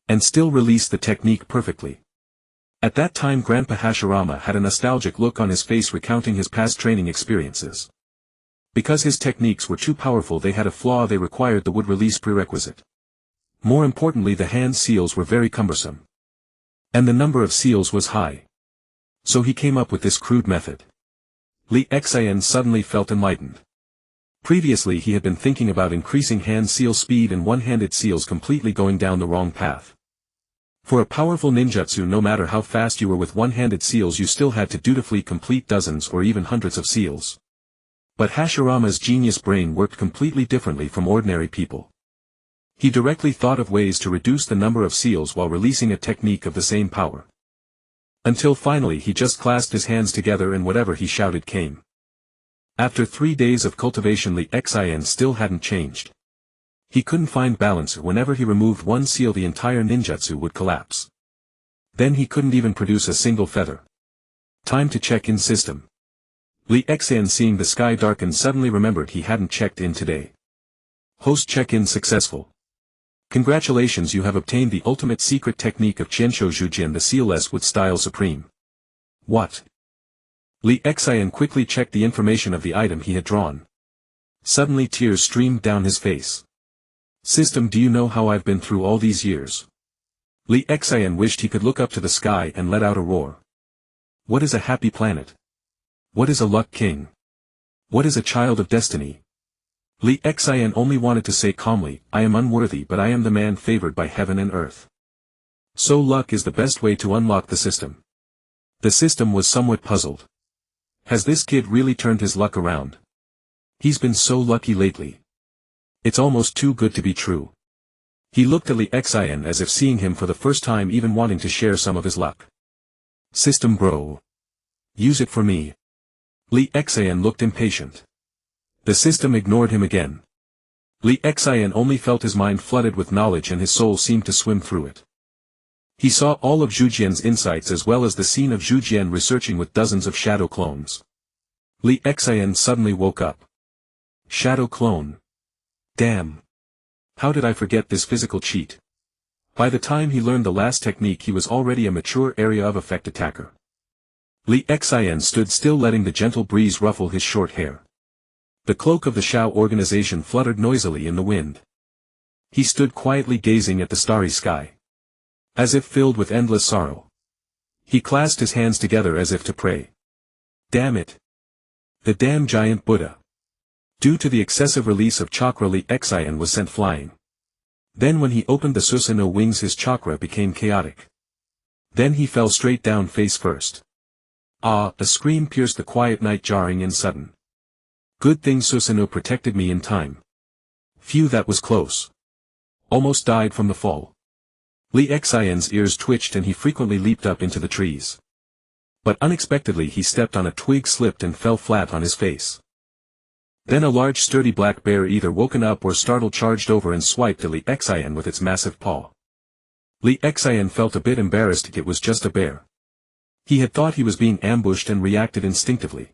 And still release the technique perfectly. At that time Grandpa Hashirama had a nostalgic look on his face, recounting his past training experiences. Because his techniques were too powerful, they had a flaw: they required the wood release prerequisite. More importantly, the hand seals were very cumbersome. And the number of seals was high. So he came up with this crude method. Li Xian suddenly felt enlightened. Previously he had been thinking about increasing hand seal speed and one-handed seals, completely going down the wrong path. For a powerful ninjutsu, no matter how fast you were with one-handed seals, you still had to dutifully complete dozens or even hundreds of seals. But Hashirama's genius brain worked completely differently from ordinary people. He directly thought of ways to reduce the number of seals while releasing a technique of the same power. Until finally he just clasped his hands together and whatever he shouted came. After 3 days of cultivation Li Xian still hadn't changed. He couldn't find balance. Whenever he removed one seal the entire ninjutsu would collapse. Then he couldn't even produce a single feather. Time to check in system. Li Xian, seeing the sky darken, suddenly remembered he hadn't checked in today. Host check-in successful. Congratulations, you have obtained the ultimate secret technique of Qianshou Zhujian, the sealless with style supreme. What? Li Xian quickly checked the information of the item he had drawn. Suddenly tears streamed down his face. System, do you know how I've been through all these years? Li Xian wished he could look up to the sky and let out a roar. What is a happy planet? What is a luck king? What is a child of destiny? Li Xian only wanted to say calmly, I am unworthy, but I am the man favored by heaven and earth. So luck is the best way to unlock the system. The system was somewhat puzzled. Has this kid really turned his luck around? He's been so lucky lately. It's almost too good to be true. He looked at Li Xian as if seeing him for the first time, even wanting to share some of his luck. System bro. Use it for me. Li Xian looked impatient. The system ignored him again. Li Xian only felt his mind flooded with knowledge and his soul seemed to swim through it. He saw all of Zhujian's insights as well as the scene of Zhujian researching with dozens of shadow clones. Li Xian suddenly woke up. Shadow clone. Damn. How did I forget this physical cheat? By the time he learned the last technique, he was already a mature area of effect attacker. Li Xian stood still, letting the gentle breeze ruffle his short hair. The cloak of the Shao organization fluttered noisily in the wind. He stood quietly gazing at the starry sky. As if filled with endless sorrow. He clasped his hands together as if to pray. Damn it. The damn giant Buddha. Due to the excessive release of chakra, Li Xian was sent flying. Then when he opened the Susanoo wings, his chakra became chaotic. Then he fell straight down face first. Ah! A scream pierced the quiet night, jarring and sudden. Good thing Susanoo protected me in time. Phew, that was close. Almost died from the fall. Li Xian's ears twitched and he frequently leaped up into the trees. But unexpectedly he stepped on a twig, slipped and fell flat on his face. Then a large sturdy black bear, either woken up or startled, charged over and swiped at Li Xian with its massive paw. Li Xian felt a bit embarrassed. It was just a bear. He had thought he was being ambushed and reacted instinctively.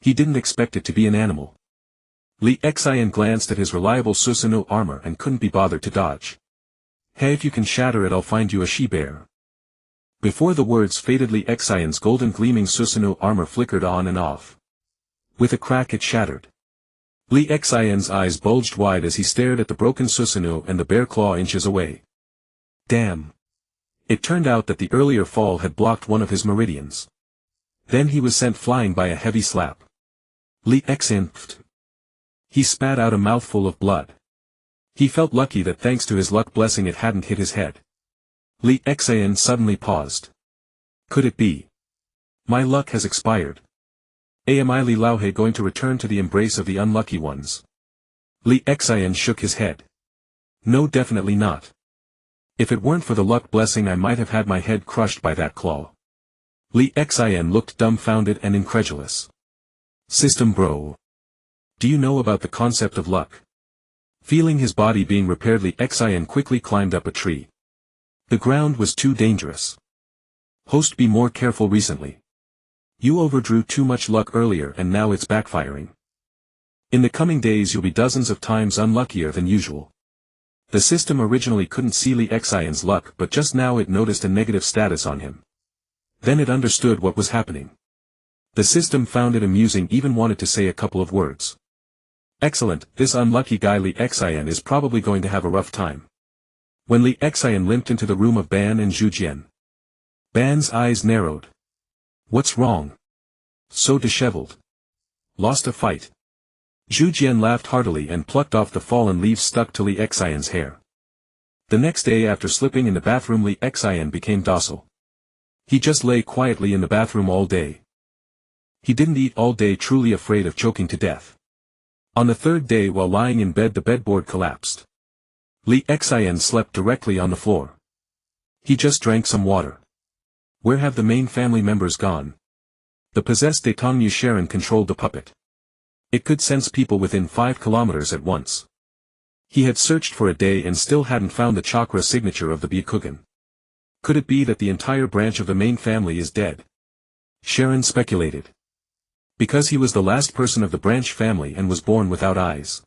He didn't expect it to be an animal. Li Xian glanced at his reliable Susanoo armor and couldn't be bothered to dodge. Hey, if you can shatter it, I'll find you a she-bear. Before the words faded, Li Xian's golden gleaming Susanoo armor flickered on and off. With a crack it shattered. Li Xian's eyes bulged wide as he stared at the broken Susanoo and the bear claw inches away. Damn. It turned out that the earlier fall had blocked one of his meridians. Then he was sent flying by a heavy slap. Li Xian. He spat out a mouthful of blood. He felt lucky that thanks to his luck blessing it hadn't hit his head. Li Xian suddenly paused. Could it be? My luck has expired. Am I Li Laohe going to return to the embrace of the unlucky ones? Li Xian shook his head. No, definitely not. If it weren't for the luck blessing, I might have had my head crushed by that claw. Li Xian looked dumbfounded and incredulous. System bro. Do you know about the concept of luck? Feeling his body being repaired, Li Xian quickly climbed up a tree. The ground was too dangerous. Host, be more careful recently. You overdrew too much luck earlier and now it's backfiring. In the coming days you'll be dozens of times unluckier than usual. The system originally couldn't see Li Xian's luck, but just now it noticed a negative status on him. Then it understood what was happening. The system found it amusing, even wanted to say a couple of words. Excellent, this unlucky guy Li Xian is probably going to have a rough time. When Li Xian limped into the room of Ban and Zhujian. Ban's eyes narrowed. What's wrong? So disheveled. Lost a fight. Zhujian laughed heartily and plucked off the fallen leaves stuck to Li Xian's hair. The next day, after slipping in the bathroom, Li Xian became docile. He just lay quietly in the bathroom all day. He didn't eat all day, truly afraid of choking to death. On the third day, while lying in bed, the bedboard collapsed. Li Xian slept directly on the floor. He just drank some water. Where have the main family members gone? The possessed Itachi Sharingan controlled the puppet. It could sense people within 5 kilometers at once. He had searched for a day and still hadn't found the chakra signature of the Byakugan. Could it be that the entire branch of the main family is dead? Sharon speculated. Because he was the last person of the branch family and was born without eyes.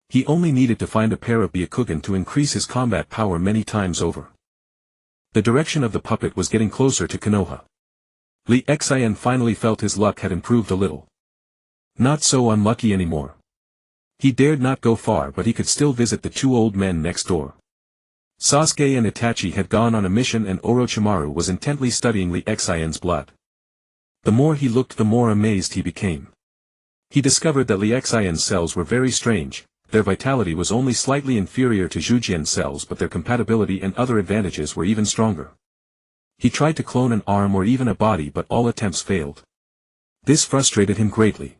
He only needed to find a pair of Byakugan to increase his combat power many times over. The direction of the puppet was getting closer to Konoha. Lee Xian finally felt his luck had improved a little. Not so unlucky anymore. He dared not go far, but he could still visit the two old men next door. Sasuke and Itachi had gone on a mission and Orochimaru was intently studying Lee Xian's blood. The more he looked, the more amazed he became. He discovered that Lee Xian's cells were very strange. Their vitality was only slightly inferior to Zhujian's cells, but their compatibility and other advantages were even stronger. He tried to clone an arm or even a body, but all attempts failed. This frustrated him greatly.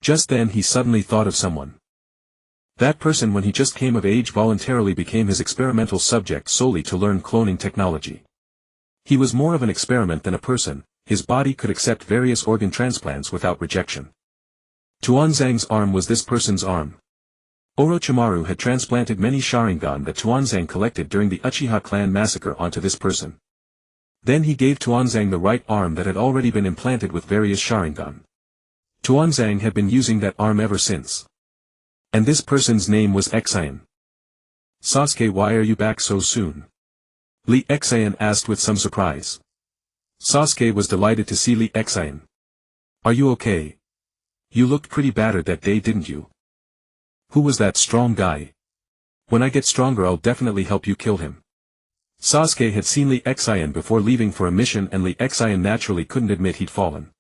Just then he suddenly thought of someone. That person, when he just came of age, voluntarily became his experimental subject solely to learn cloning technology. He was more of an experiment than a person. His body could accept various organ transplants without rejection. Tuanzang's arm was this person's arm. Orochimaru had transplanted many Sharingan that Tuanzang collected during the Uchiha clan massacre onto this person. Then he gave Tuanzang the right arm that had already been implanted with various Sharingan. Tuanzang had been using that arm ever since. And this person's name was Xian. Sasuke, why are you back so soon? Lee Xian asked with some surprise. Sasuke was delighted to see Lee Xian. Are you okay? You looked pretty battered that day, didn't you? Who was that strong guy? When I get stronger, I'll definitely help you kill him. Sasuke had seen Lee Xian before leaving for a mission, and Lee Xian naturally couldn't admit he'd fallen.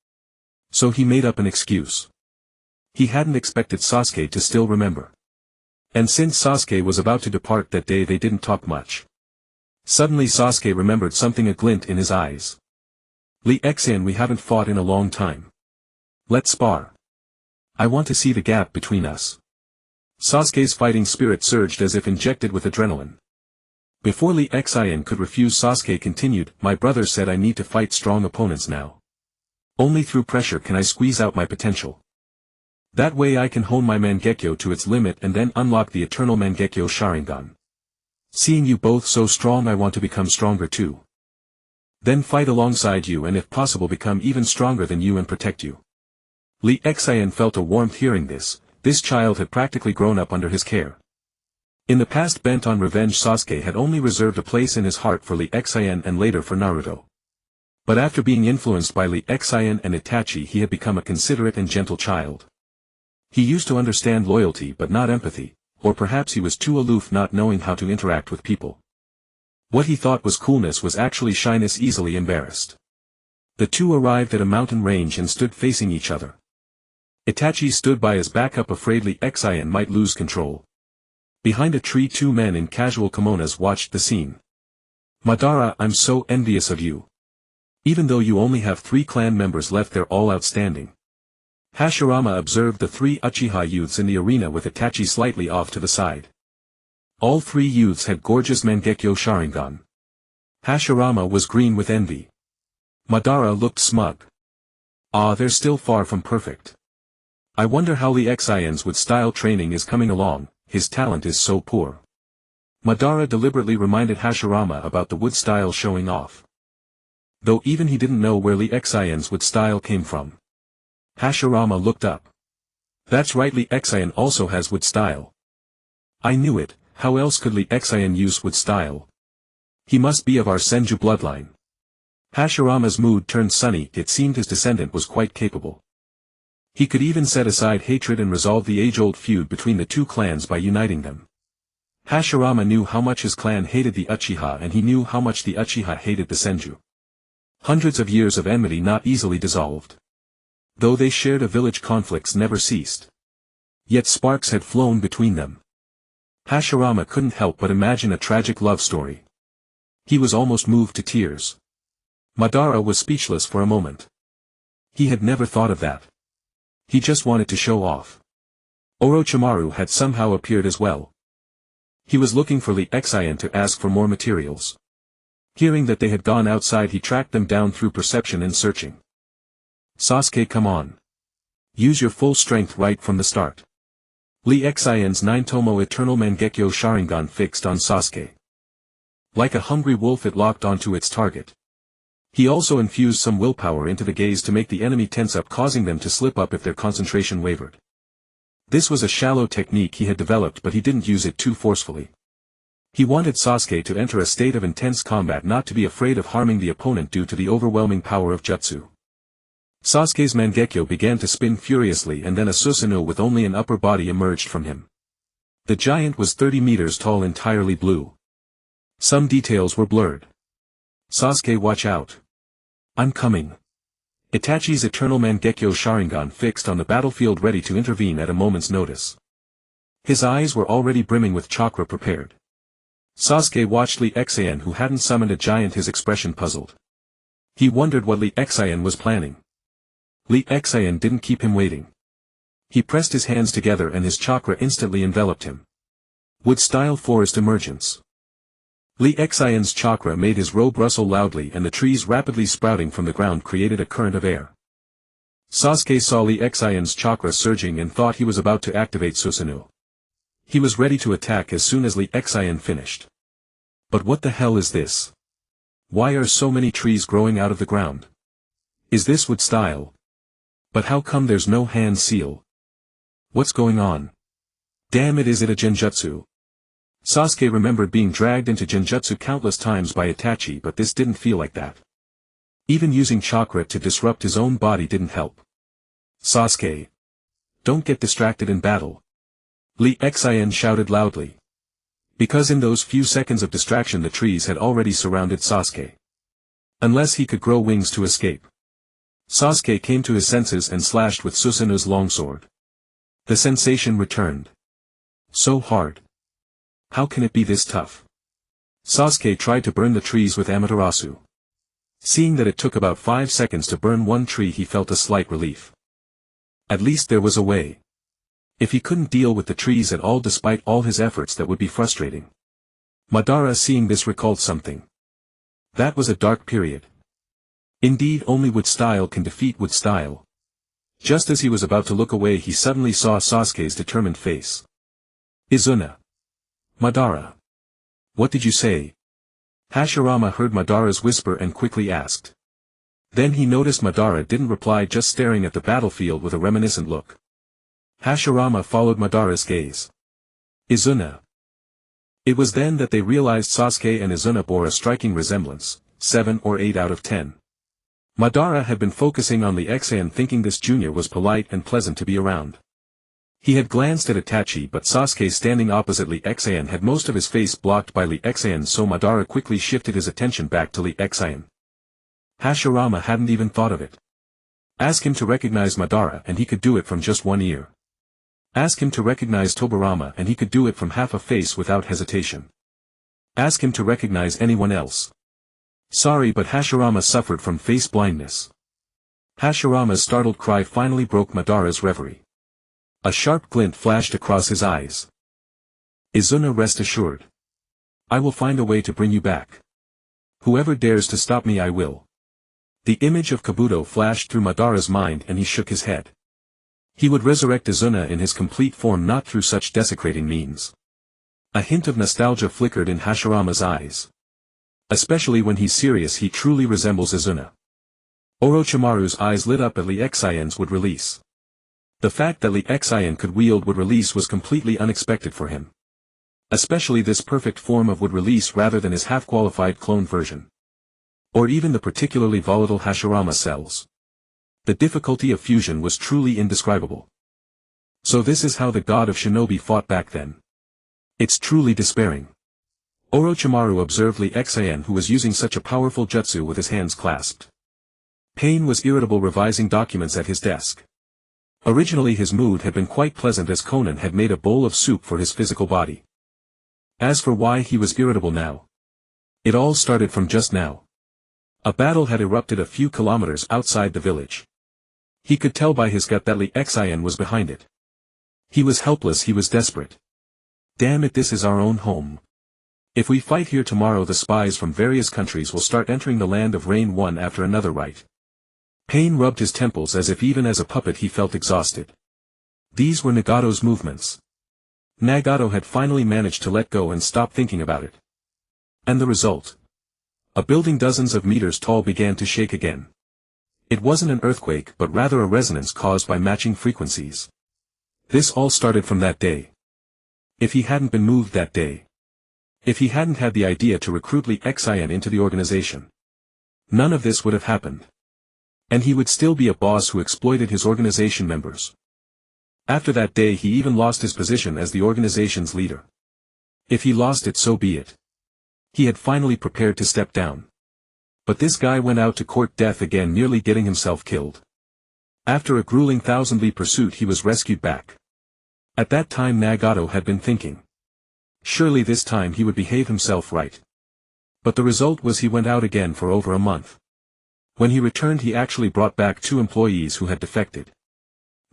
So he made up an excuse. He hadn't expected Sasuke to still remember. And since Sasuke was about to depart that day, they didn't talk much. Suddenly Sasuke remembered something, a glint in his eyes. Lee Xian, we haven't fought in a long time. Let's spar. I want to see the gap between us. Sasuke's fighting spirit surged as if injected with adrenaline. Before Lee Xian could refuse, Sasuke continued, my brother said I need to fight strong opponents now. Only through pressure can I squeeze out my potential. That way I can hone my Mangekyo to its limit and then unlock the eternal Mangekyō Sharingan. Seeing you both so strong, I want to become stronger too. Then fight alongside you and if possible become even stronger than you and protect you. Lee Xian felt a warmth hearing this. This child had practically grown up under his care. In the past, bent on revenge, Sasuke had only reserved a place in his heart for Lee Xian and later for Naruto. But after being influenced by Lee Xian and Itachi, he had become a considerate and gentle child. He used to understand loyalty but not empathy, or perhaps he was too aloof, not knowing how to interact with people. What he thought was coolness was actually shyness, easily embarrassed. The two arrived at a mountain range and stood facing each other. Itachi stood by as backup, afraid Lee Xian might lose control. Behind a tree, two men in casual kimonos watched the scene. Madara, I'm so envious of you. Even though you only have 3 clan members left, they're all outstanding. Hashirama observed the 3 Uchiha youths in the arena with Itachi slightly off to the side. All 3 youths had gorgeous Mangekyo Sharingan. Hashirama was green with envy. Madara looked smug. Ah, they're still far from perfect. I wonder how Lee Xian's wood style training is coming along, his talent is so poor. Madara deliberately reminded Hashirama about the wood style showing off. Though even he didn't know where Lee Xian's wood style came from. Hashirama looked up. That's right, Lee Xian also has wood style. I knew it, how else could Lee Xian use wood style? He must be of our Senju bloodline. Hashirama's mood turned sunny, it seemed his descendant was quite capable. He could even set aside hatred and resolve the age-old feud between the 2 clans by uniting them. Hashirama knew how much his clan hated the Uchiha, and he knew how much the Uchiha hated the Senju. Hundreds of years of enmity not easily dissolved. Though they shared a village, conflicts never ceased. Yet sparks had flown between them. Hashirama couldn't help but imagine a tragic love story. He was almost moved to tears. Madara was speechless for a moment. He had never thought of that. He just wanted to show off. Orochimaru had somehow appeared as well. He was looking for Lee Xian to ask for more materials. Hearing that they had gone outside, he tracked them down through perception and searching. Sasuke, come on. Use your full strength right from the start. Lee Xian's 9-tomoe eternal Mangekyo Sharingan fixed on Sasuke. Like a hungry wolf it locked onto its target. He also infused some willpower into the gaze to make the enemy tense up, causing them to slip up if their concentration wavered. This was a shallow technique he had developed, but he didn't use it too forcefully. He wanted Sasuke to enter a state of intense combat, not to be afraid of harming the opponent due to the overwhelming power of jutsu. Sasuke's Mangekyo began to spin furiously, and then a Susanoo with only an upper body emerged from him. The giant was 30 meters tall, entirely blue. Some details were blurred. Sasuke, watch out. I'm coming. Itachi's eternal Mangekyō Sharingan fixed on the battlefield, ready to intervene at a moment's notice. His eyes were already brimming with chakra prepared. Sasuke watched Lee Exayan, who hadn't summoned a giant, his expression puzzled. He wondered what Lee Exayan was planning. Lee Exayan didn't keep him waiting. He pressed his hands together and his chakra instantly enveloped him. Wood-style forest emergence. Lee Exayan's chakra made his robe rustle loudly, and the trees rapidly sprouting from the ground created a current of air. Sasuke saw Lee Exayan's chakra surging and thought he was about to activate Susanoo. He was ready to attack as soon as Lee Exayan finished. But what the hell is this? Why are so many trees growing out of the ground? Is this wood style? But how come there's no hand seal? What's going on? Damn it, is it a genjutsu? Sasuke remembered being dragged into genjutsu countless times by Itachi, but this didn't feel like that. Even using chakra to disrupt his own body didn't help. Sasuke! Don't get distracted in battle. Lee Exayan shouted loudly. Because in those few seconds of distraction the trees had already surrounded Sasuke. Unless he could grow wings to escape. Sasuke came to his senses and slashed with Susanoo's longsword. The sensation returned. So hard. How can it be this tough? Sasuke tried to burn the trees with Amaterasu. Seeing that it took about 5 seconds to burn one tree, he felt a slight relief. At least there was a way. If he couldn't deal with the trees at all despite all his efforts, that would be frustrating. Madara, seeing this, recalled something. That was a dark period. Indeed, only wood style can defeat wood style. Just as he was about to look away, he suddenly saw Sasuke's determined face. Izuna. Madara. What did you say? Hashirama heard Madara's whisper and quickly asked. Then he noticed Madara didn't reply, just staring at the battlefield with a reminiscent look. Hashirama followed Madara's gaze. Izuna. It was then that they realized Sasuke and Izuna bore a striking resemblance, 7 or 8 out of 10. Madara had been focusing on Lee Exayan, thinking this junior was polite and pleasant to be around. He had glanced at Itachi, but Sasuke standing opposite Lee Exayan had most of his face blocked by Lee Exayan, so Madara quickly shifted his attention back to Lee Exayan. Hashirama hadn't even thought of it. Ask him to recognize Madara and he could do it from just one ear. Ask him to recognize Tobirama and he could do it from half a face without hesitation. Ask him to recognize anyone else. Sorry, but Hashirama suffered from face blindness. Hashirama's startled cry finally broke Madara's reverie. A sharp glint flashed across his eyes. Izuna, rest assured. I will find a way to bring you back. Whoever dares to stop me, I will. The image of Kabuto flashed through Madara's mind and he shook his head. He would resurrect Izuna in his complete form, not through such desecrating means. A hint of nostalgia flickered in Hashirama's eyes. Especially when he's serious, he truly resembles Izuna. Orochimaru's eyes lit up at Lee Exayan's would release. The fact that Lee Exayan could wield would release was completely unexpected for him. Especially this perfect form of would release rather than his half-qualified clone version. Or even the particularly volatile Hashirama cells. The difficulty of fusion was truly indescribable. So this is how the god of shinobi fought back then. It's truly despairing. Orochimaru observed Lee Exayan, who was using such a powerful jutsu with his hands clasped. Pain was irritable, revising documents at his desk. Originally his mood had been quite pleasant, as Conan had made a bowl of soup for his physical body. As for why he was irritable now, it all started from just now. A battle had erupted a few kilometers outside the village. He could tell by his gut that Lee Exayan was behind it. He was helpless, he was desperate. Damn it, this is our own home. If we fight here tomorrow, the spies from various countries will start entering the land of rain one after another, right? Pain rubbed his temples as if even as a puppet he felt exhausted. These were Nagato's movements. Nagato had finally managed to let go and stop thinking about it. And the result? A building dozens of meters tall began to shake again. It wasn't an earthquake but rather a resonance caused by matching frequencies. This all started from that day. If he hadn't been moved that day. If he hadn't had the idea to recruit Lee Xin into the organization. None of this would have happened. And he would still be a boss who exploited his organization members. After that day he even lost his position as the organization's leader. If he lost it, so be it. He had finally prepared to step down. But this guy went out to court death again, nearly getting himself killed. After a grueling 1,000-li pursuit he was rescued back. At that time Nagato had been thinking. Surely this time he would behave himself right. But the result was he went out again for over a month. When he returned he actually brought back 2 employees who had defected.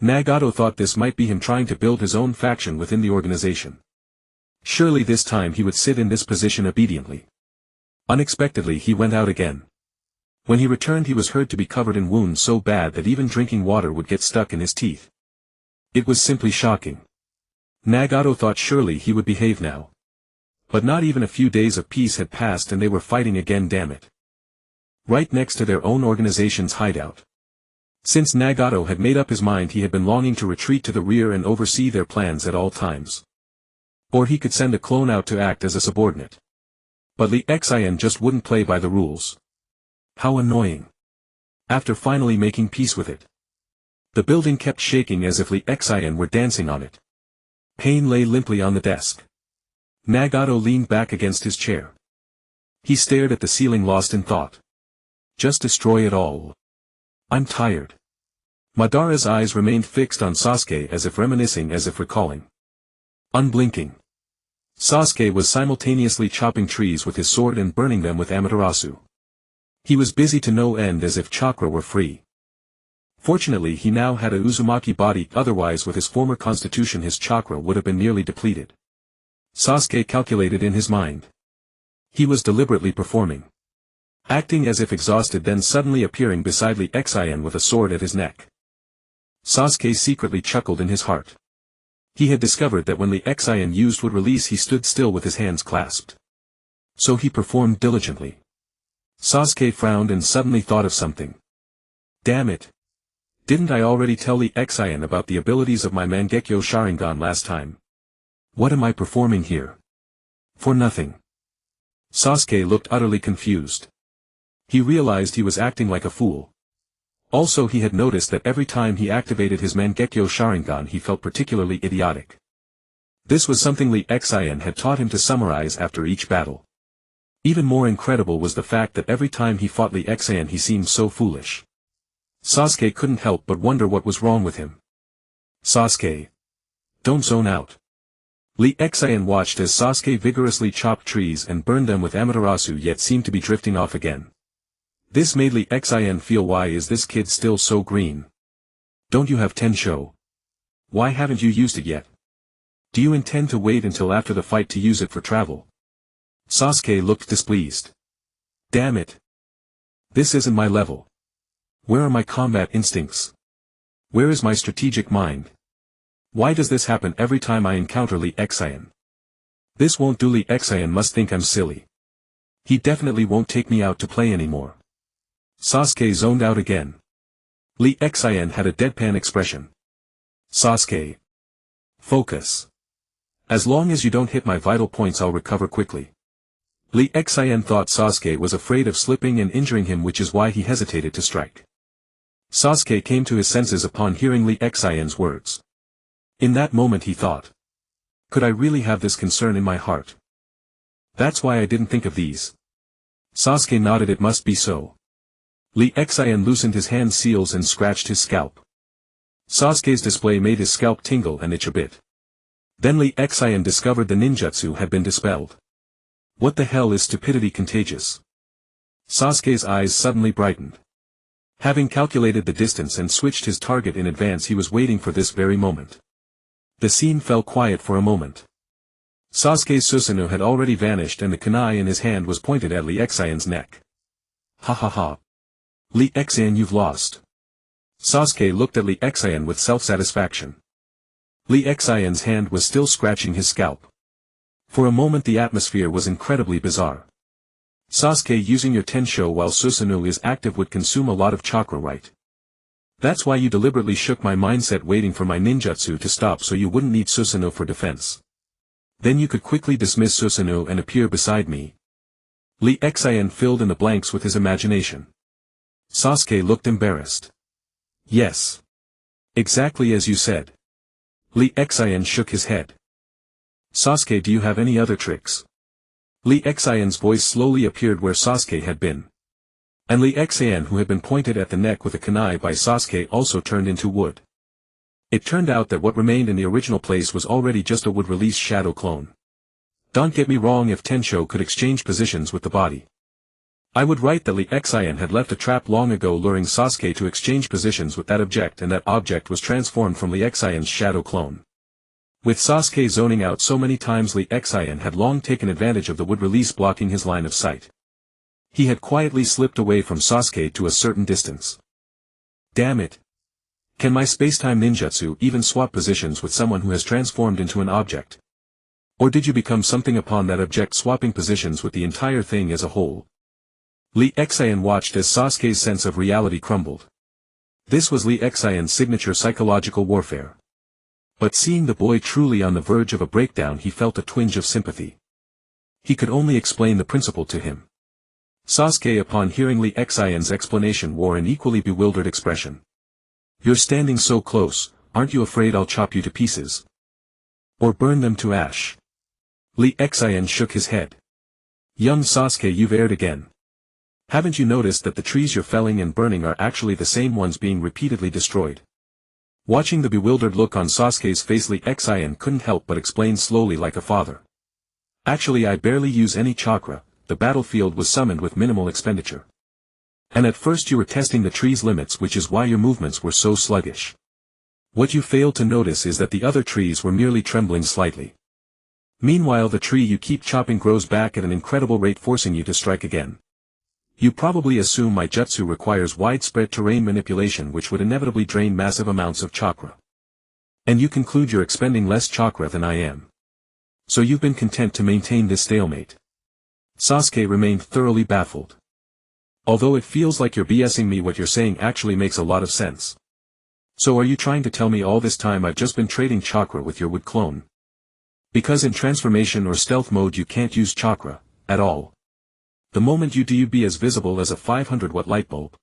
Nagato thought this might be him trying to build his own faction within the organization. Surely this time he would sit in this position obediently. Unexpectedly he went out again. When he returned he was heard to be covered in wounds so bad that even drinking water would get stuck in his teeth. It was simply shocking. Nagato thought surely he would behave now. But not even a few days of peace had passed and they were fighting again, damn it. Right next to their own organization's hideout. Since Nagato had made up his mind, he had been longing to retreat to the rear and oversee their plans at all times. Or he could send a clone out to act as a subordinate. But Lee Xin just wouldn't play by the rules. How annoying. After finally making peace with it. The building kept shaking as if Lee Xin were dancing on it. Pain lay limply on the desk. Nagato leaned back against his chair. He stared at the ceiling, lost in thought. Just destroy it all. I'm tired. Madara's eyes remained fixed on Sasuke as if reminiscing, as if recalling. Unblinking. Sasuke was simultaneously chopping trees with his sword and burning them with Amaterasu. He was busy to no end, as if chakra were free. Fortunately he now had a Uzumaki body, otherwise with his former constitution his chakra would have been nearly depleted. Sasuke calculated in his mind. He was deliberately performing. Acting as if exhausted, then suddenly appearing beside Lee Xin with a sword at his neck. Sasuke secretly chuckled in his heart. He had discovered that when Lee Xin used would release he stood still with his hands clasped. So he performed diligently. Sasuke frowned and suddenly thought of something. Damn it. Didn't I already tell Lee Xin about the abilities of my Mangekyo Sharingan last time? What am I performing here? For nothing. Sasuke looked utterly confused. He realized he was acting like a fool. Also he had noticed that every time he activated his Mangekyo Sharingan he felt particularly idiotic. This was something Lee Xin had taught him to summarize after each battle. Even more incredible was the fact that every time he fought Lee Xin he seemed so foolish. Sasuke couldn't help but wonder what was wrong with him. Sasuke. Don't zone out. Lee Xin watched as Sasuke vigorously chopped trees and burned them with Amaterasu, yet seemed to be drifting off again. This made Lee Xin feel, why is this kid still so green? Don't you have Tensho? Why haven't you used it yet? Do you intend to wait until after the fight to use it for travel? Sasuke looked displeased. Damn it. This isn't my level. Where are my combat instincts? Where is my strategic mind? Why does this happen every time I encounter Lee Xin? This won't do. Lee Xin must think I'm silly. He definitely won't take me out to play anymore. Sasuke zoned out again. Lee Xin had a deadpan expression. Sasuke. Focus. As long as you don't hit my vital points I'll recover quickly. Lee Xin thought Sasuke was afraid of slipping and injuring him, which is why he hesitated to strike. Sasuke came to his senses upon hearing Lee Xin's words. In that moment he thought. Could I really have this concern in my heart? That's why I didn't think of these. Sasuke nodded. It must be so. Lee Xin loosened his hand seals and scratched his scalp. Sasuke's display made his scalp tingle and itch a bit. Then Lee Xin discovered the ninjutsu had been dispelled. What the hell is stupidity contagious? Sasuke's eyes suddenly brightened. Having calculated the distance and switched his target in advance, he was waiting for this very moment. The scene fell quiet for a moment. Sasuke's Susanoo had already vanished and the kunai in his hand was pointed at Lee Xin's neck. Ha ha ha. Lee Xin, you've lost. Sasuke looked at Lee Xin with self-satisfaction. Lee Xin's hand was still scratching his scalp. For a moment the atmosphere was incredibly bizarre. Sasuke, using your Tensho while Susanoo is active would consume a lot of chakra, right? That's why you deliberately shook my mindset waiting for my ninjutsu to stop so you wouldn't need Susanoo for defense. Then you could quickly dismiss Susanoo and appear beside me. Lee Xian filled in the blanks with his imagination. Sasuke looked embarrassed. Yes. Exactly as you said. Lee Xian shook his head. Sasuke, do you have any other tricks? Lee Xian's voice slowly appeared where Sasuke had been. And Lee Xian, who had been pointed at the neck with a kunai by Sasuke, also turned into wood. It turned out that what remained in the original place was already just a wood-release shadow clone. Don't get me wrong, if Tensho could exchange positions with the body, I would write that Lee Xian had left a trap long ago luring Sasuke to exchange positions with that object, and that object was transformed from Lee Xian's shadow clone. With Sasuke zoning out so many times, Lee Xian had long taken advantage of the wood release blocking his line of sight. He had quietly slipped away from Sasuke to a certain distance. Damn it. Can my spacetime ninjutsu even swap positions with someone who has transformed into an object? Or did you become something upon that object swapping positions with the entire thing as a whole? Lee Xian watched as Sasuke's sense of reality crumbled. This was Lee Xian's signature psychological warfare. But seeing the boy truly on the verge of a breakdown, he felt a twinge of sympathy. He could only explain the principle to him. Sasuke, upon hearing Lee Xian's explanation, wore an equally bewildered expression. You're standing so close, aren't you afraid I'll chop you to pieces? Or burn them to ash? Lee Xian shook his head. Young Sasuke, you've erred again. Haven't you noticed that the trees you're felling and burning are actually the same ones being repeatedly destroyed? Watching the bewildered look on Sasuke's face, Lee Xian couldn't help but explain slowly like a father. Actually, I barely use any chakra, the battlefield was summoned with minimal expenditure. And at first you were testing the tree's limits, which is why your movements were so sluggish. What you failed to notice is that the other trees were merely trembling slightly. Meanwhile, the tree you keep chopping grows back at an incredible rate, forcing you to strike again. You probably assume my jutsu requires widespread terrain manipulation, which would inevitably drain massive amounts of chakra. And you conclude you're expending less chakra than I am. So you've been content to maintain this stalemate. Sasuke remained thoroughly baffled. Although it feels like you're BSing me, what you're saying actually makes a lot of sense. So are you trying to tell me all this time I've just been trading chakra with your wood clone? Because in transformation or stealth mode you can't use chakra at all. The moment you do, you be as visible as a 500-watt light bulb.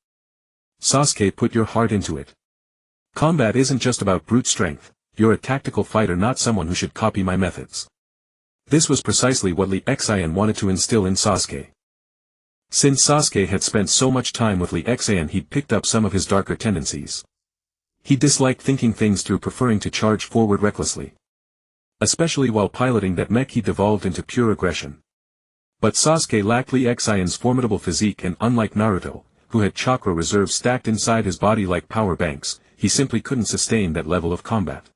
Sasuke, put your heart into it. Combat isn't just about brute strength, you're a tactical fighter, not someone who should copy my methods. This was precisely what Lee Xian wanted to instill in Sasuke. Since Sasuke had spent so much time with Lee Xian, he'd picked up some of his darker tendencies. He disliked thinking things through, preferring to charge forward recklessly. Especially while piloting that mech, he devolved into pure aggression. But Sasuke lacked Lee Xian's formidable physique, and unlike Naruto, who had chakra reserves stacked inside his body like power banks, he simply couldn't sustain that level of combat.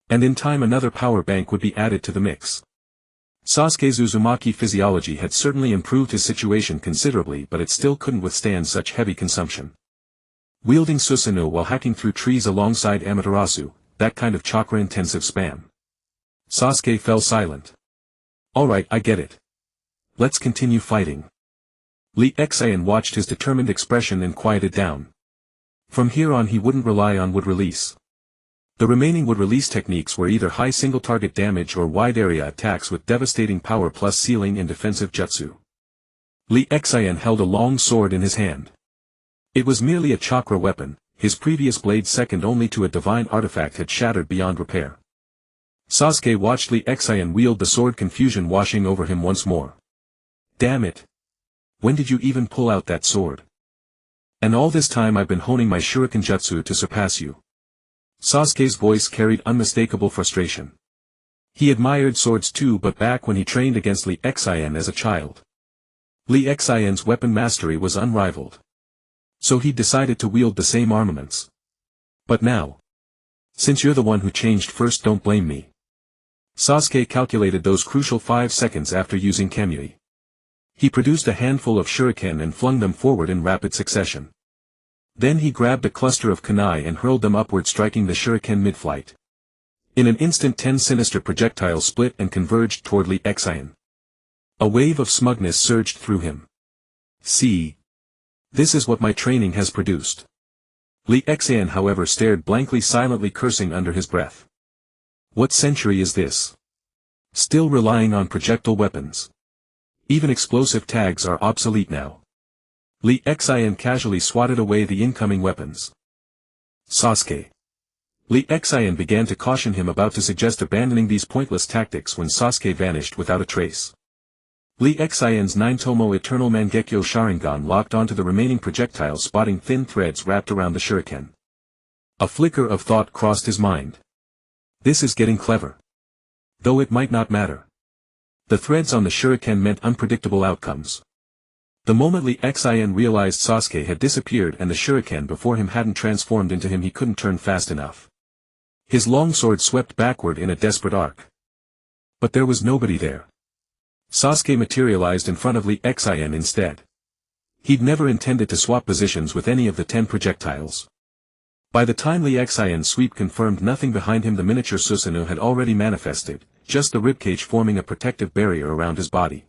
And in time another power bank would be added to the mix. Sasuke's Uzumaki physiology had certainly improved his situation considerably, but it still couldn't withstand such heavy consumption. Wielding Susanoo while hacking through trees alongside Amaterasu, that kind of chakra-intensive spam. Sasuke fell silent. Alright, I get it. Let's continue fighting. Lee Xian watched his determined expression and quieted down. From here on he wouldn't rely on wood release. The remaining wood release techniques were either high single target damage or wide area attacks with devastating power plus sealing and defensive jutsu. Lee Xian held a long sword in his hand. It was merely a chakra weapon, his previous blade, second only to a divine artifact, had shattered beyond repair. Sasuke watched Lee Xian wield the sword, confusion washing over him once more. Damn it. When did you even pull out that sword? And all this time I've been honing my shuriken jutsu to surpass you. Sasuke's voice carried unmistakable frustration. He admired swords too, but back when he trained against Lee Xian as a child. Lee Xian's weapon mastery was unrivaled. So he decided to wield the same armaments. But now, since you're the one who changed first, don't blame me. Sasuke calculated those crucial 5 seconds after using Kamui. He produced a handful of shuriken and flung them forward in rapid succession. Then he grabbed a cluster of kunai and hurled them upward, striking the shuriken mid-flight. In an instant 10 sinister projectiles split and converged toward Lee Xian. A wave of smugness surged through him. See. This is what my training has produced. Li Xian however stared blankly, silently cursing under his breath. What century is this? Still relying on projectile weapons. Even explosive tags are obsolete now. Li Xian casually swatted away the incoming weapons. Sasuke. Li Xian began to caution him, about to suggest abandoning these pointless tactics, when Sasuke vanished without a trace. Li Xian's three-tomoe eternal Mangekyo Sharingan locked onto the remaining projectiles, spotting thin threads wrapped around the shuriken. A flicker of thought crossed his mind. This is getting clever. Though it might not matter. The threads on the shuriken meant unpredictable outcomes. The moment Li Xian realized Sasuke had disappeared and the shuriken before him hadn't transformed into him, he couldn't turn fast enough. His longsword swept backward in a desperate arc. But there was nobody there. Sasuke materialized in front of Li Xian instead. He'd never intended to swap positions with any of the 10 projectiles. By the time Li Xian's sweep confirmed nothing behind him, the miniature Susanoo had already manifested, just the ribcage forming a protective barrier around his body.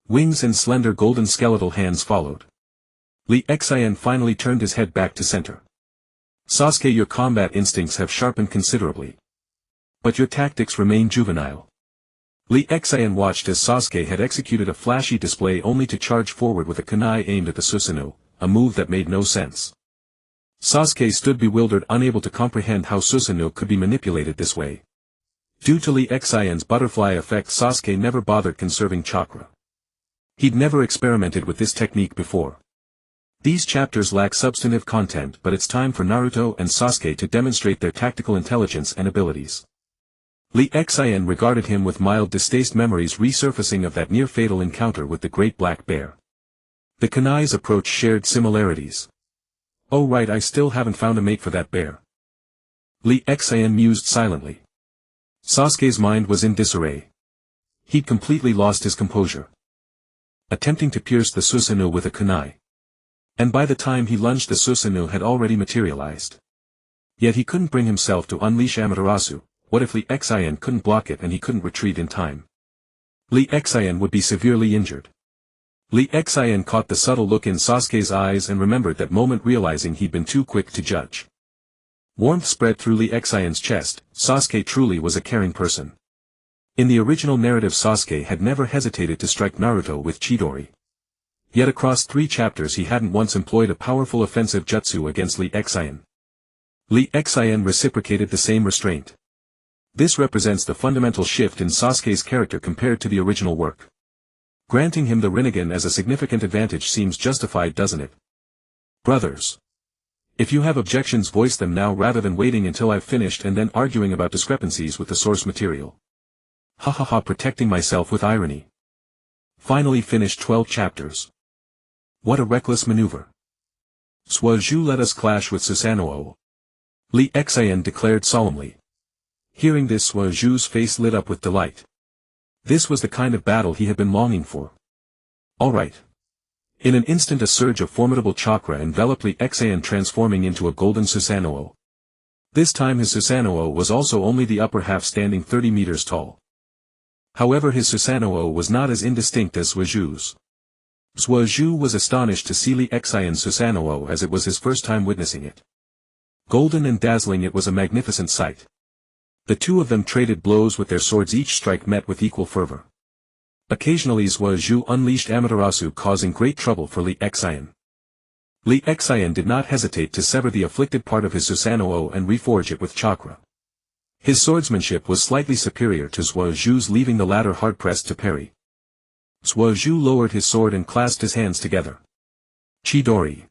Wings and slender golden skeletal hands followed. Li Xian finally turned his head back to center. Sasuke, your combat instincts have sharpened considerably. But your tactics remain juvenile. Li Xian watched as Sasuke had executed a flashy display only to charge forward with a kunai aimed at the Susanoo, a move that made no sense. Sasuke stood bewildered, unable to comprehend how Susanoo could be manipulated this way. Due to Li Xian's butterfly effect, Sasuke never bothered conserving chakra. He'd never experimented with this technique before. These chapters lack substantive content, but it's time for Naruto and Sasuke to demonstrate their tactical intelligence and abilities. Li Xian regarded him with mild distaste, memories resurfacing of that near-fatal encounter with the Great Black Bear. The kunai's approach shared similarities. Oh right, I still haven't found a mate for that bear. Li Xian mused silently. Sasuke's mind was in disarray. He'd completely lost his composure. Attempting to pierce the Susanoo with a kunai. And by the time he lunged, the Susanoo had already materialized. Yet he couldn't bring himself to unleash Amaterasu. What if Li Xian couldn't block it and he couldn't retreat in time? Li Xian would be severely injured. Li Xian caught the subtle look in Sasuke's eyes and remembered that moment, realizing he'd been too quick to judge. Warmth spread through Li Xian's chest. Sasuke truly was a caring person. In the original narrative, Sasuke had never hesitated to strike Naruto with Chidori. Yet across 3 chapters he hadn't once employed a powerful offensive jutsu against Li Xian. Li Xian reciprocated the same restraint. This represents the fundamental shift in Sasuke's character compared to the original work. Granting him the Rinnegan as a significant advantage seems justified, doesn't it? Brothers. If you have objections, voice them now rather than waiting until I've finished and then arguing about discrepancies with the source material. Hahaha, protecting myself with irony. Finally finished 12 chapters. What a reckless maneuver. Suiju let us clash with Susanoo. Li Xian declared solemnly. Hearing this, Suiju's face lit up with delight. This was the kind of battle he had been longing for. Alright. In an instant a surge of formidable chakra enveloped Li Xian, transforming into a golden Susanoo. This time his Susanoo was also only the upper half, standing 30 meters tall. However, his Susanoo was not as indistinct as Suiju's. Suiju was astonished to see Li Xian's Susanoo, as it was his first time witnessing it. Golden and dazzling, it was a magnificent sight. The two of them traded blows with their swords, each strike met with equal fervor. Occasionally Suiju unleashed Amaterasu, causing great trouble for Li Xian. Li Xian did not hesitate to sever the afflicted part of his Susanoo and reforge it with chakra. His swordsmanship was slightly superior to Suiju's, leaving the latter hard-pressed to parry. Suiju lowered his sword and clasped his hands together. Chidori.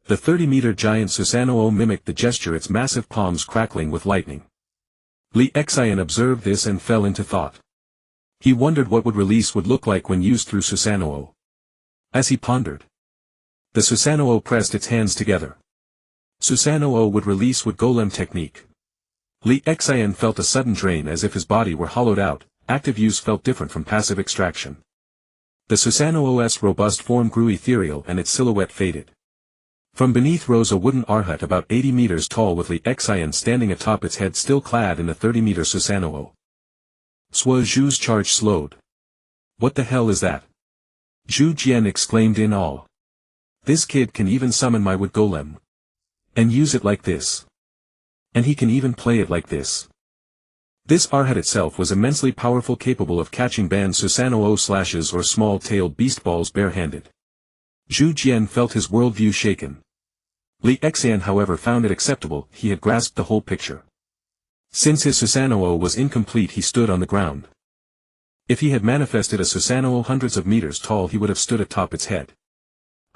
The 30-meter giant Susanoo mimicked the gesture, its massive palms crackling with lightning. Li Xian observed this and fell into thought. He wondered what release would look like when used through Susanoo. As he pondered, the Susanoo pressed its hands together. Susanoo would release with golem technique. Li Xian felt a sudden drain, as if his body were hollowed out. Active use felt different from passive extraction. The Susanoo's robust form grew ethereal and its silhouette faded. From beneath rose a wooden arhat about 80 meters tall, with Li Xian standing atop its head, still clad in the 30-meter Susanoo. Suiju's charge slowed. What the hell is that? Zhu Jian exclaimed in awe. This kid can even summon my wood golem. And use it like this. And he can even play it like this. This Arhat itself was immensely powerful, capable of catching Ban Susanoo slashes or small-tailed beast balls barehanded. Zhu Jian felt his worldview shaken. Li Xian however found it acceptable, he had grasped the whole picture. Since his Susanoo was incomplete, he stood on the ground. If he had manifested a Susanoo hundreds of meters tall, he would have stood atop its head.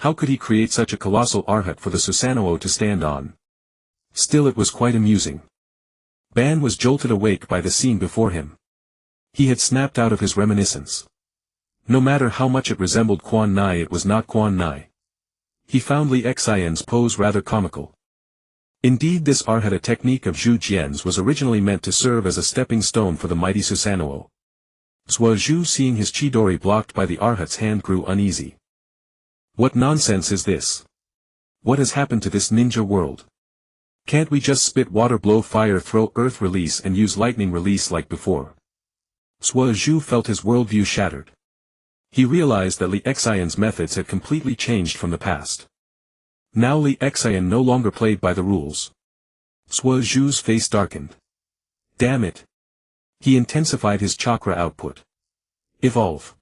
How could he create such a colossal Arhat for the Susanoo to stand on? Still, it was quite amusing. Ban was jolted awake by the scene before him. He had snapped out of his reminiscence. No matter how much it resembled Quan Nai, it was not Quan Nai. He found Li Xian's pose rather comical. Indeed, this Arhat technique of Zhu Jian's was originally meant to serve as a stepping stone for the mighty Susanoo. Zhuo Zhu, seeing his Chidori blocked by the Arhat's hand, grew uneasy. What nonsense is this? What has happened to this ninja world? Can't we just spit water, blow fire, throw earth, release, and use lightning, release like before? Zhuo Zhu felt his worldview shattered. He realized that Li Xian's methods had completely changed from the past. Now Li Xian no longer played by the rules. Zhuo Zhu's face darkened. Damn it! He intensified his chakra output. Evolve.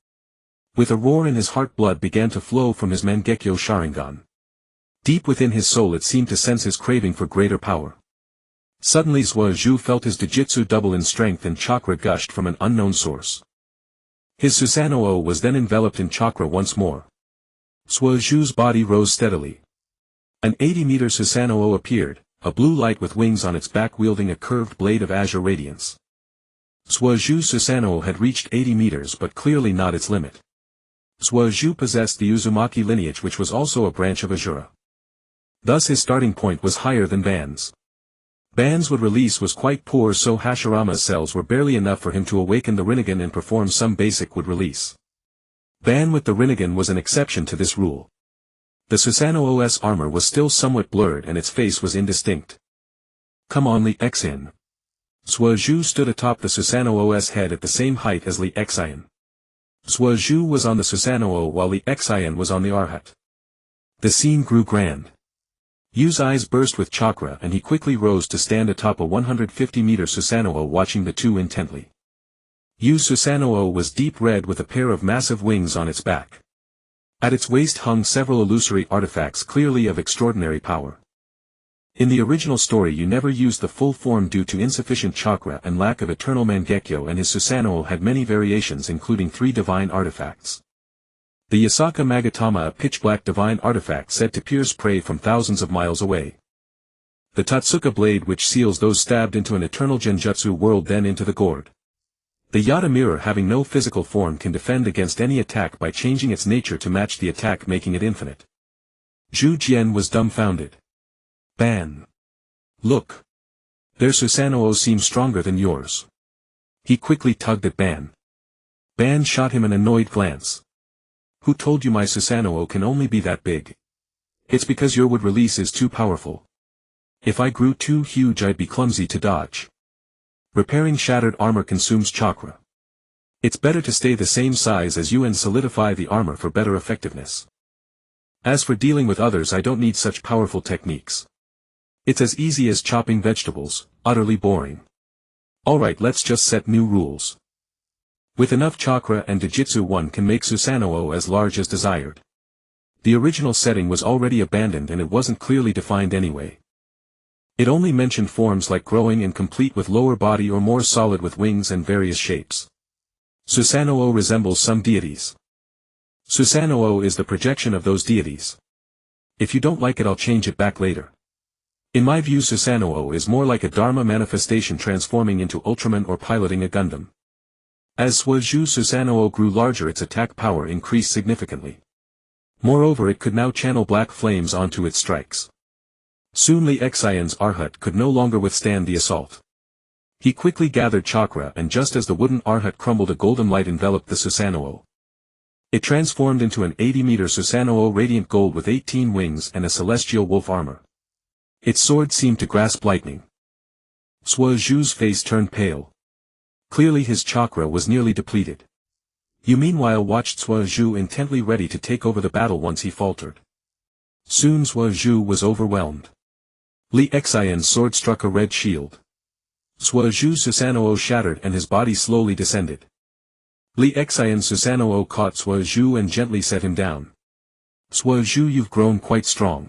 With a roar in his heart, blood began to flow from his Mangekyo Sharingan. Deep within his soul, it seemed to sense his craving for greater power. Suddenly Zhuo Zhu felt his Jujutsu double in strength and chakra gushed from an unknown source. His Susanoo was then enveloped in chakra once more. Zhuo Zhu's body rose steadily. An 80-meter Susanoo appeared, a blue light with wings on its back wielding a curved blade of azure radiance. Zhuo Zhu's Susanoo had reached 80 meters, but clearly not its limit. Zhuo Zhu possessed the Uzumaki lineage, which was also a branch of Asura. Thus his starting point was higher than Ban's. Ban's wood release was quite poor, so Hashirama's cells were barely enough for him to awaken the Rinnegan and perform some basic wood release. Ban with the Rinnegan was an exception to this rule. The Susanoo's armor was still somewhat blurred and its face was indistinct. Come on, Li Xian. Zhuo Zhu stood atop the Susanoo's head at the same height as Li Xian. Zhuo Zhu was on the Susanoo while Li Xian was on the Arhat. The scene grew grand. Yu's eyes burst with chakra and he quickly rose to stand atop a 150-meter Susanoo, watching the two intently. Yu's Susanoo was deep red with a pair of massive wings on its back. At its waist hung several illusory artifacts clearly of extraordinary power. In the original story, Yu never used the full form due to insufficient chakra and lack of eternal Mangekyo, and his Susanoo had many variations, including 3 divine artifacts. The Yasaka Magatama, a pitch-black divine artifact said to pierce prey from thousands of miles away. The Tatsuka blade, which seals those stabbed into an eternal genjutsu world, then into the gourd. The Yata mirror, having no physical form, can defend against any attack by changing its nature to match the attack, making it infinite. Zhu Jian was dumbfounded. Ban. Look. Their Susanoo seems stronger than yours. He quickly tugged at Ban. Ban shot him an annoyed glance. Who told you my Susanoo can only be that big? It's because your wood release is too powerful. If I grew too huge, I'd be clumsy to dodge. Repairing shattered armor consumes chakra. It's better to stay the same size as you and solidify the armor for better effectiveness. As for dealing with others, I don't need such powerful techniques. It's as easy as chopping vegetables, utterly boring. Alright, let's just set new rules. With enough chakra and Jujutsu, one can make Susanoo as large as desired. The original setting was already abandoned and it wasn't clearly defined anyway. It only mentioned forms like growing and complete with lower body or more solid with wings and various shapes. Susanoo resembles some deities. Susanoo is the projection of those deities. If you don't like it, I'll change it back later. In my view, Susanoo is more like a Dharma manifestation, transforming into Ultraman or piloting a Gundam. As Zhuo Zhu's Susanoo grew larger, its attack power increased significantly. Moreover, it could now channel black flames onto its strikes. Soon Li Xian's Arhat could no longer withstand the assault. He quickly gathered chakra, and just as the wooden Arhat crumbled, a golden light enveloped the Susanoo. It transformed into an 80-meter Susanoo, radiant gold with 18 wings and a celestial wolf armor. Its sword seemed to grasp lightning. Zhuo Zhu's face turned pale. Clearly his chakra was nearly depleted. You meanwhile watched Sui Zhu intently ready to take over the battle once he faltered. Soon Sui Zhu was overwhelmed. Li Xian's sword struck a red shield. Sui Zhu's Susanoo shattered and his body slowly descended. Li Xian's Susanoo caught Sui Zhu and gently set him down. Sui Zhu, you've grown quite strong.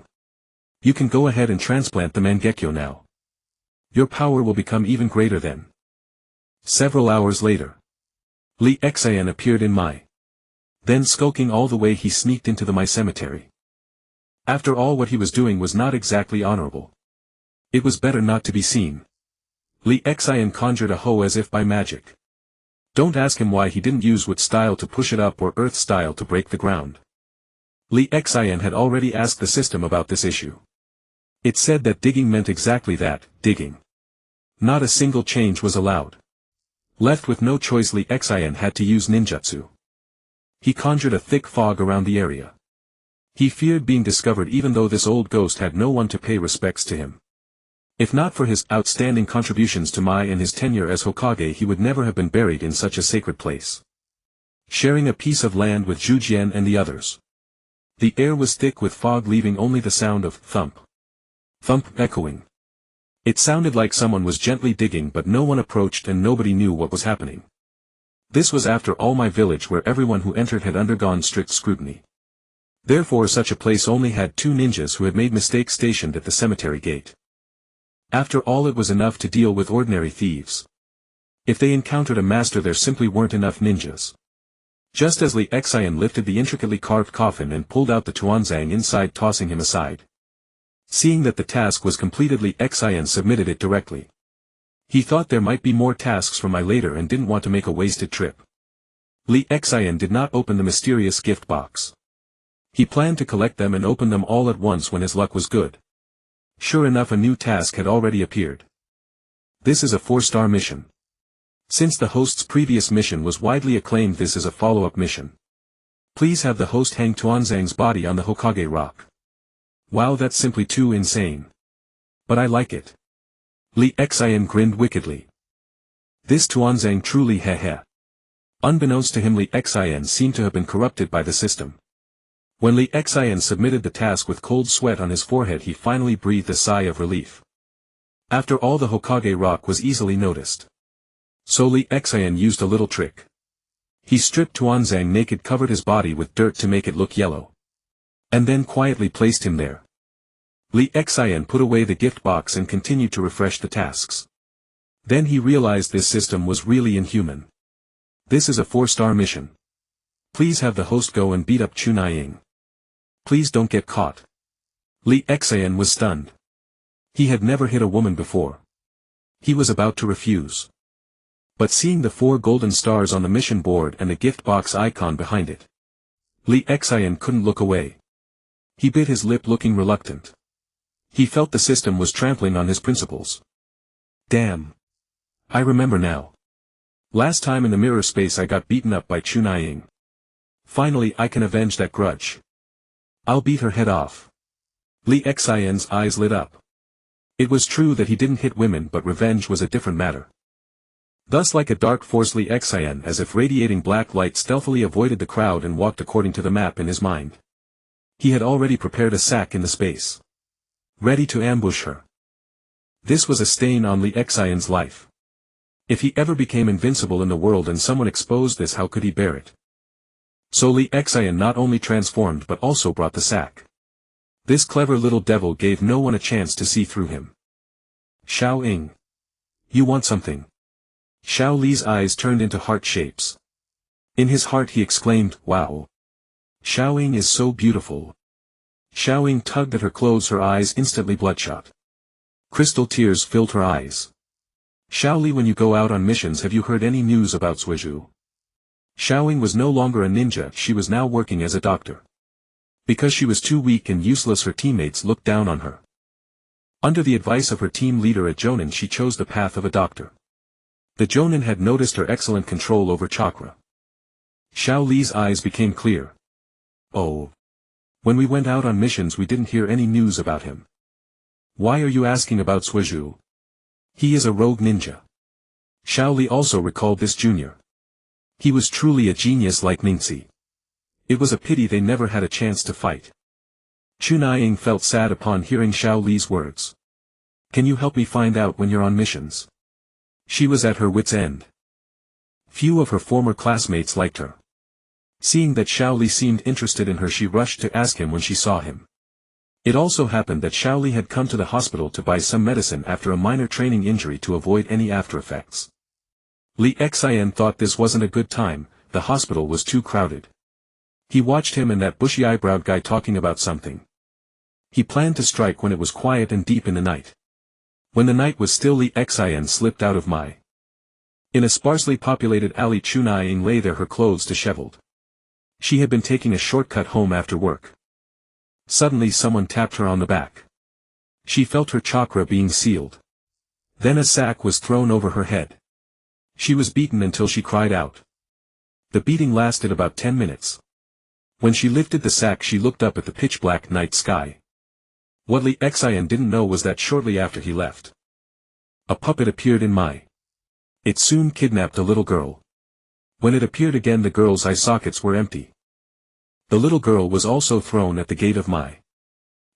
You can go ahead and transplant the Mangekyo now. Your power will become even greater then. Several hours later. Li Xian appeared in Mai. Then skulking all the way he sneaked into the Mai cemetery. After all, what he was doing was not exactly honorable. It was better not to be seen. Li Xian conjured a hoe as if by magic. Don't ask him why he didn't use wood style to push it up or earth style to break the ground. Li Xian had already asked the system about this issue. It said that digging meant exactly that, digging. Not a single change was allowed. Left with no choice, Li Xian had to use ninjutsu. He conjured a thick fog around the area. He feared being discovered, even though this old ghost had no one to pay respects to him. If not for his outstanding contributions to Mai and his tenure as Hokage, he would never have been buried in such a sacred place. Sharing a piece of land with Zhu Jian and the others. The air was thick with fog, leaving only the sound of thump. Thump echoing. It sounded like someone was gently digging, but no one approached and nobody knew what was happening. This was after all my village, where everyone who entered had undergone strict scrutiny. Therefore such a place only had 2 ninjas who had made mistakes stationed at the cemetery gate. After all, it was enough to deal with ordinary thieves. If they encountered a master, there simply weren't enough ninjas. Just as Li Xian lifted the intricately carved coffin and pulled out the Tuanzang inside, tossing him aside. Seeing that the task was completed, Li Xian submitted it directly. He thought there might be more tasks for Mai later and didn't want to make a wasted trip. Li Xian did not open the mysterious gift box. He planned to collect them and open them all at once when his luck was good. Sure enough, a new task had already appeared. This is a 4-star mission. Since the host's previous mission was widely acclaimed, this is a follow-up mission. Please have the host hang Tuanzang's body on the Hokage rock. Wow, that's simply too insane. But I like it. Li Xian grinned wickedly. This Tuanzang truly heh. Unbeknownst to him, Li Xian seemed to have been corrupted by the system. When Li Xian submitted the task with cold sweat on his forehead, he finally breathed a sigh of relief. After all, the Hokage rock was easily noticed. So Li Xian used a little trick. He stripped Tuanzang naked, covered his body with dirt to make it look yellow. And then quietly placed him there. Li Xian put away the gift box and continued to refresh the tasks. Then he realized this system was really inhuman. This is a 4-star mission. Please have the host go and beat up Chu Naiying. Please don't get caught. Li Xian was stunned. He had never hit a woman before. He was about to refuse. But seeing the 4 golden stars on the mission board and the gift box icon behind it, Li Xian couldn't look away. He bit his lip, looking reluctant. He felt the system was trampling on his principles. Damn. I remember now. Last time in the mirror space I got beaten up by Chu Naiying. Finally I can avenge that grudge. I'll beat her head off. Li Xian's eyes lit up. It was true that he didn't hit women, but revenge was a different matter. Thus, like a dark force, Li Xian, as if radiating black light, stealthily avoided the crowd and walked according to the map in his mind. He had already prepared a sack in the space. Ready to ambush her. This was a stain on Li Xian's life. If he ever became invincible in the world and someone exposed this, how could he bear it? So Li Xian not only transformed but also brought the sack. This clever little devil gave no one a chance to see through him. Xiao Ying. You want something? Xiao Li's eyes turned into heart shapes. In his heart he exclaimed, wow. Xiao Ying is so beautiful. Xiao Ying tugged at her clothes, her eyes instantly bloodshot. Crystal tears filled her eyes. Xiao Li, when you go out on missions, have you heard any news about Sui Zhu? Xiao Ying was no longer a ninja, she was now working as a doctor. Because she was too weak and useless, her teammates looked down on her. Under the advice of her team leader, a Jonin, she chose the path of a doctor. The Jonin had noticed her excellent control over chakra. Xiao Li's eyes became clear. Oh. When we went out on missions we didn't hear any news about him. Why are you asking about Sui Zhu? He is a rogue ninja. Xiao Li also recalled this junior. He was truly a genius like Ningxi. It was a pity they never had a chance to fight. Chunai felt sad upon hearing Xiao Li's words. Can you help me find out when you're on missions? She was at her wit's end. Few of her former classmates liked her. Seeing that Xiao Li seemed interested in her, she rushed to ask him when she saw him. It also happened that Xiao Li had come to the hospital to buy some medicine after a minor training injury to avoid any aftereffects. Li Xian thought this wasn't a good time, the hospital was too crowded. He watched him and that bushy-eyebrow guy talking about something. He planned to strike when it was quiet and deep in the night. When the night was still, Li Xian slipped out of my. In a sparsely populated alley, Chunai lay there, her clothes disheveled. She had been taking a shortcut home after work. Suddenly someone tapped her on the back. She felt her chakra being sealed. Then a sack was thrown over her head. She was beaten until she cried out. The beating lasted about 10 minutes. When she lifted the sack, she looked up at the pitch-black night sky. What Li Xian didn't know was that shortly after he left, a puppet appeared in Mai. It soon kidnapped a little girl. When it appeared again, the girl's eye sockets were empty. The little girl was also thrown at the gate of Mai.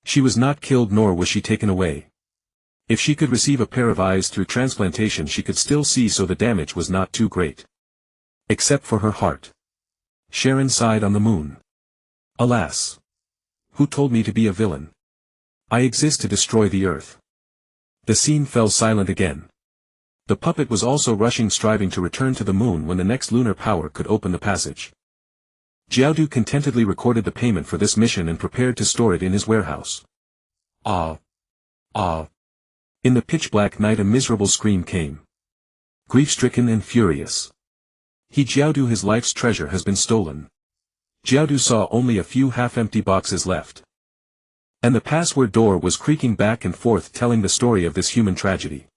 She was not killed, nor was she taken away. If she could receive a pair of eyes through transplantation, she could still see, so the damage was not too great. Except for her heart. Sharon sighed on the moon. Alas! Who told me to be a villain? I exist to destroy the earth. The scene fell silent again. The puppet was also rushing, striving to return to the moon when the next lunar power could open the passage. Jiaodu contentedly recorded the payment for this mission and prepared to store it in his warehouse. Ah! Ah! In the pitch-black night a miserable scream came. Grief-stricken and furious. Jiaodu, his life's treasure has been stolen. Jiaodu saw only a few half-empty boxes left. And the password door was creaking back and forth, telling the story of this human tragedy.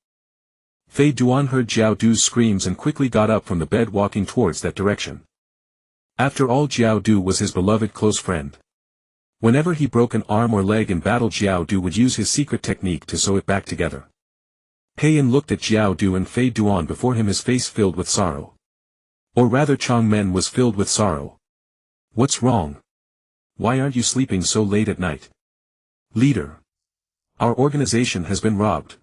Fei Duan heard Jiaodu's screams and quickly got up from the bed, walking towards that direction. After all, Jiaodu was his beloved close friend. Whenever he broke an arm or leg in battle, Jiaodu would use his secret technique to sew it back together. Pei Yan looked at Jiaodu and Fei Duan before him, his face filled with sorrow. Or rather, Changmen was filled with sorrow. What's wrong? Why aren't you sleeping so late at night? Leader. Our organization has been robbed.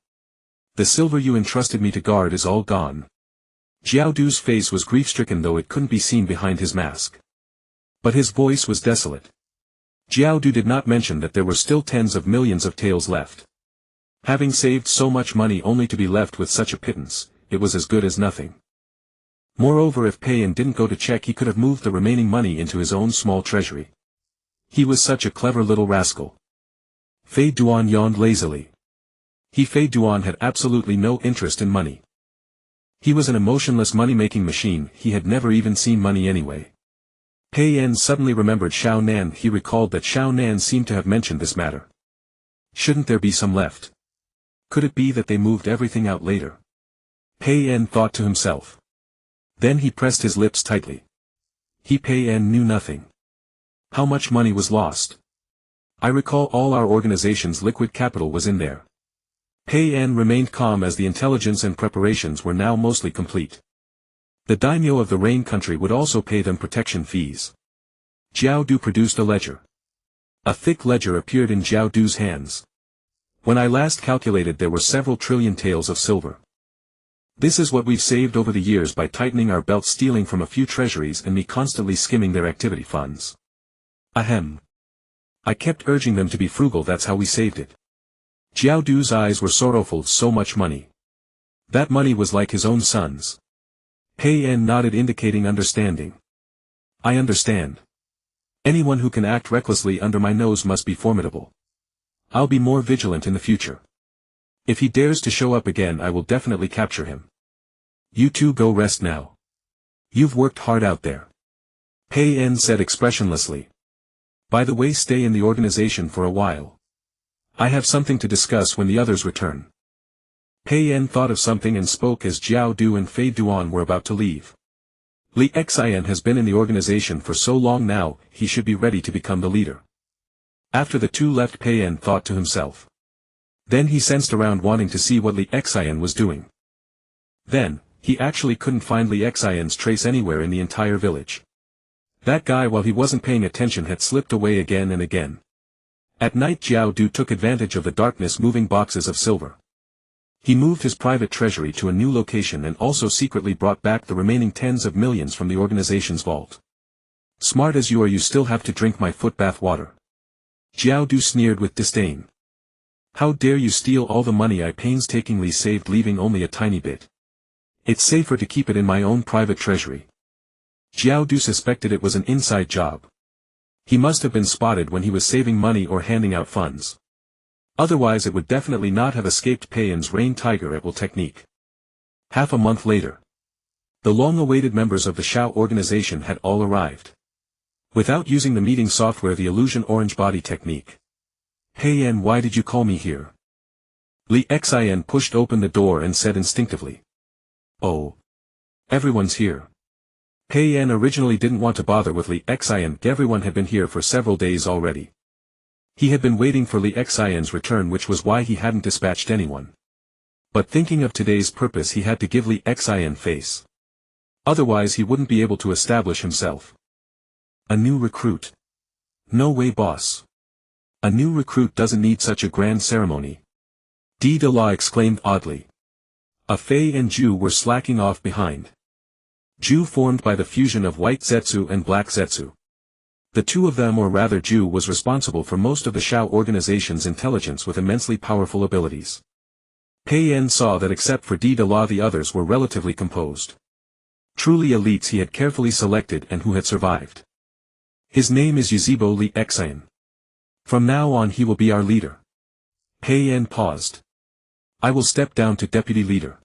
The silver you entrusted me to guard is all gone. Jiaodu's face was grief-stricken, though it couldn't be seen behind his mask. But his voice was desolate. Jiaodu did not mention that there were still tens of millions of taels left. Having saved so much money only to be left with such a pittance, it was as good as nothing. Moreover, if Pei Yan didn't go to check, he could have moved the remaining money into his own small treasury. He was such a clever little rascal. Fei Duan yawned lazily. Fei Duan had absolutely no interest in money. He was an emotionless money-making machine, he had never even seen money anyway. Pei Yan suddenly remembered Xiao Nan. He recalled that Xiao Nan seemed to have mentioned this matter. Shouldn't there be some left? Could it be that they moved everything out later? Pei Yan thought to himself. Then he pressed his lips tightly. Pei Yan knew nothing. How much money was lost? I recall all our organization's liquid capital was in there. Pei Yan remained calm as the intelligence and preparations were now mostly complete. The daimyo of the Rain Country would also pay them protection fees. Jiaodu produced a ledger. A thick ledger appeared in Jiaodu's hands. When I last calculated, there were several trillion taels of silver. This is what we've saved over the years by tightening our belts, stealing from a few treasuries and me constantly skimming their activity funds. Ahem. I kept urging them to be frugal, that's how we saved it. Jiaodu's eyes were sorrowful. So much money. That money was like his own son's. Pei Yan nodded, indicating understanding. I understand. Anyone who can act recklessly under my nose must be formidable. I'll be more vigilant in the future. If he dares to show up again, I will definitely capture him. You two go rest now. You've worked hard out there. Pei Yan said expressionlessly. By the way, stay in the organization for a while. I have something to discuss when the others return. Pei Yan thought of something and spoke as Jiaodu and Fei Duan were about to leave. Li Xian has been in the organization for so long now, he should be ready to become the leader. After the two left, Pei Yan thought to himself. Then he sensed around, wanting to see what Li Xian was doing. Then, He actually couldn't find Li Xian's trace anywhere in the entire village. That guy, while he wasn't paying attention, had slipped away again and again. At night, Jiao Du took advantage of the darkness, moving boxes of silver. He moved his private treasury to a new location and also secretly brought back the remaining tens of millions from the organization's vault. Smart as you are, you still have to drink my footbath water. Jiao Du sneered with disdain. How dare you steal all the money I painstakingly saved, leaving only a tiny bit. It's safer to keep it in my own private treasury. Jiao Du suspected it was an inside job. He must have been spotted when he was saving money or handing out funds. Otherwise it would definitely not have escaped Pei Yan's Rain Tiger at will technique. Half a month later. The long-awaited members of the Shao organization had all arrived. Without using the meeting software, the illusion orange body technique. Pei Yan, why did you call me here? Li Xian pushed open the door and said instinctively. Oh. Everyone's here. Pei Yan originally didn't want to bother with Li Xian. Everyone had been here for several days already. He had been waiting for Li Xian's return, which was why he hadn't dispatched anyone. But thinking of today's purpose, he had to give Li Xian face. Otherwise he wouldn't be able to establish himself. A new recruit. No way, boss. A new recruit doesn't need such a grand ceremony. De La exclaimed oddly. A Fei and Ju were slacking off behind. Ju formed by the fusion of white Zetsu and black Zetsu. The two of them, or rather Ju, was responsible for most of the Shao organization's intelligence with immensely powerful abilities. Pei Yan saw that except for De La, the others were relatively composed. Truly elites he had carefully selected and who had survived. His name is Yuzhibo Li Xian. From now on he will be our leader. Pei Yan paused. I will step down to deputy leader.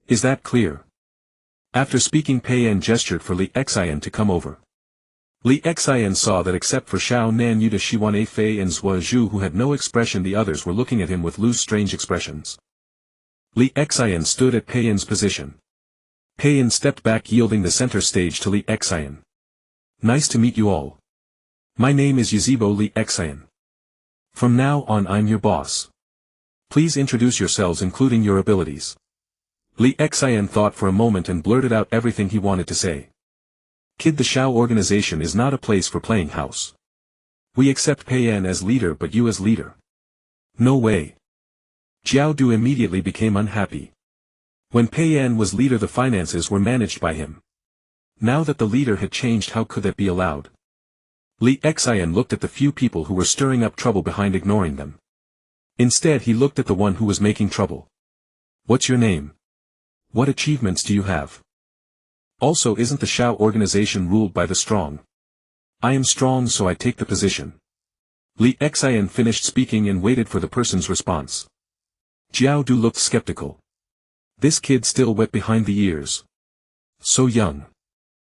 Is that clear? After speaking, Pei Yan gestured for Li Xian to come over. Li Xian saw that except for Shao Nan, Yuta, Shiwan, A Fei and Zhua Zhu, who had no expression, the others were looking at him with loose, strange expressions. Li Xian stood at Pei Yan's position. Pei Yan stepped back, yielding the center stage to Li Xian. Nice to meet you all. My name is Yuzhibo Li Xian. From now on I'm your boss. Please introduce yourselves, including your abilities. Li Xian thought for a moment and blurted out everything he wanted to say. Kid, the Shao organization is not a place for playing house. We accept Pei Yan as leader, but you as leader. No way. Jiao Du immediately became unhappy. When Pei Yan was leader, the finances were managed by him. Now that the leader had changed, how could that be allowed? Li Xian looked at the few people who were stirring up trouble behind, ignoring them. Instead he looked at the one who was making trouble. What's your name? What achievements do you have? Also, isn't the Shao organization ruled by the strong? I am strong, so I take the position. Li Xian finished speaking and waited for the person's response. Jiao Du looked skeptical. This kid still wet behind the ears. So young.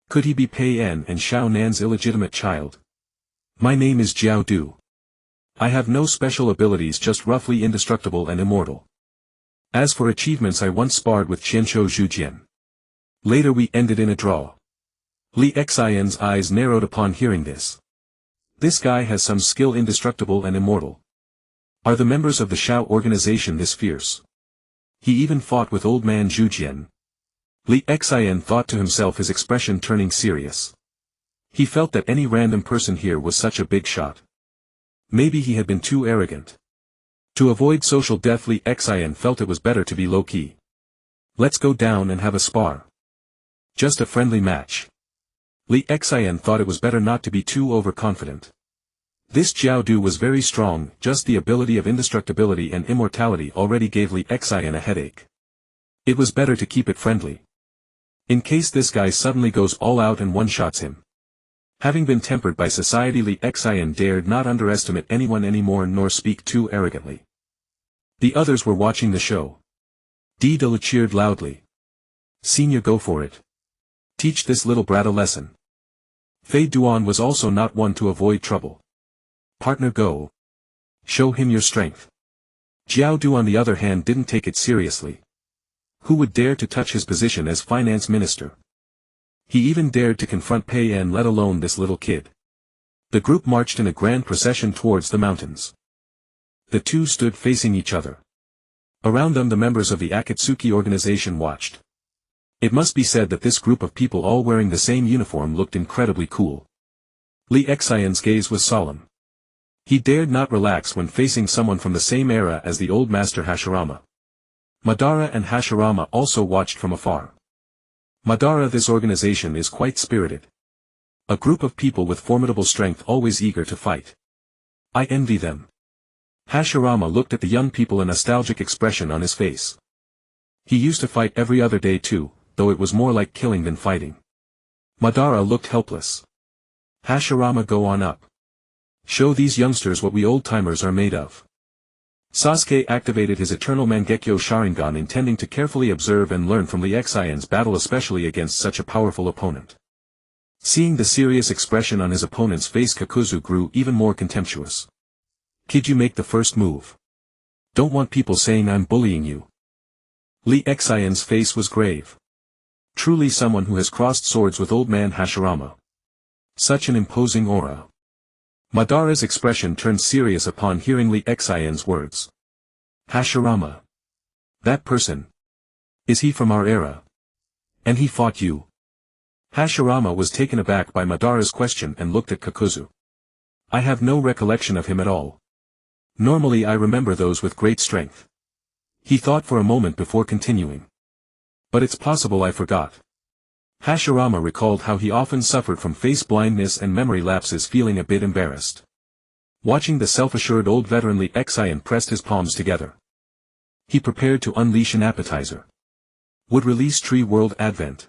Could he be Pei Yan and Shao Nan's illegitimate child? My name is Jiao Du. I have no special abilities, just roughly indestructible and immortal. As for achievements, I once sparred with Qianshou Zhujian. Later we ended in a draw. Li Xian's eyes narrowed upon hearing this. This guy has some skill, indestructible and immortal. Are the members of the Shao organization this fierce? He even fought with old man Zhujian. Li Xian thought to himself, his expression turning serious. He felt that any random person here was such a big shot. Maybe he had been too arrogant. To avoid social death, Li Xian felt it was better to be low-key. Let's go down and have a spar. Just a friendly match. Li Xian thought it was better not to be too overconfident. This Jiao Du was very strong, just the ability of indestructibility and immortality already gave Li Xian a headache. It was better to keep it friendly. In case this guy suddenly goes all out and one-shots him. Having been tempered by society, Li Xian dared not underestimate anyone anymore nor speak too arrogantly. The others were watching the show. De La cheered loudly. Senior, go for it. Teach this little brat a lesson. Fei Duan was also not one to avoid trouble. Partner, go. Show him your strength. Jiao Du on the other hand didn't take it seriously. Who would dare to touch his position as finance minister? He even dared to confront Pei Yan, let alone this little kid. The group marched in a grand procession towards the mountains. The two stood facing each other. Around them the members of the Akatsuki organization watched. It must be said that this group of people all wearing the same uniform looked incredibly cool. Li Xian's gaze was solemn. He dared not relax when facing someone from the same era as the old master Hashirama. Madara and Hashirama also watched from afar. Madara, this organization is quite spirited. A group of people with formidable strength always eager to fight. I envy them. Hashirama looked at the young people, a nostalgic expression on his face. He used to fight every other day too, though it was more like killing than fighting. Madara looked helpless. Hashirama, go on up. Show these youngsters what we old-timers are made of. Sasuke activated his eternal Mangekyo Sharingan, intending to carefully observe and learn from Li Xian's battle, especially against such a powerful opponent. Seeing the serious expression on his opponent's face, Kakuzu grew even more contemptuous. Kid, you make the first move. Don't want people saying I'm bullying you. Li Xian's face was grave. Truly someone who has crossed swords with old man Hashirama. Such an imposing aura. Madara's expression turned serious upon hearing Li Xian's words. Hashirama. That person. Is he from our era? And he fought you? Hashirama was taken aback by Madara's question and looked at Kakuzu. I have no recollection of him at all. Normally I remember those with great strength. He thought for a moment before continuing. But it's possible I forgot. Hashirama recalled how he often suffered from face blindness and memory lapses, feeling a bit embarrassed. Watching the self-assured old veteran, Li Xian pressed his palms together. He prepared to unleash an appetizer. Would release Tree World Advent.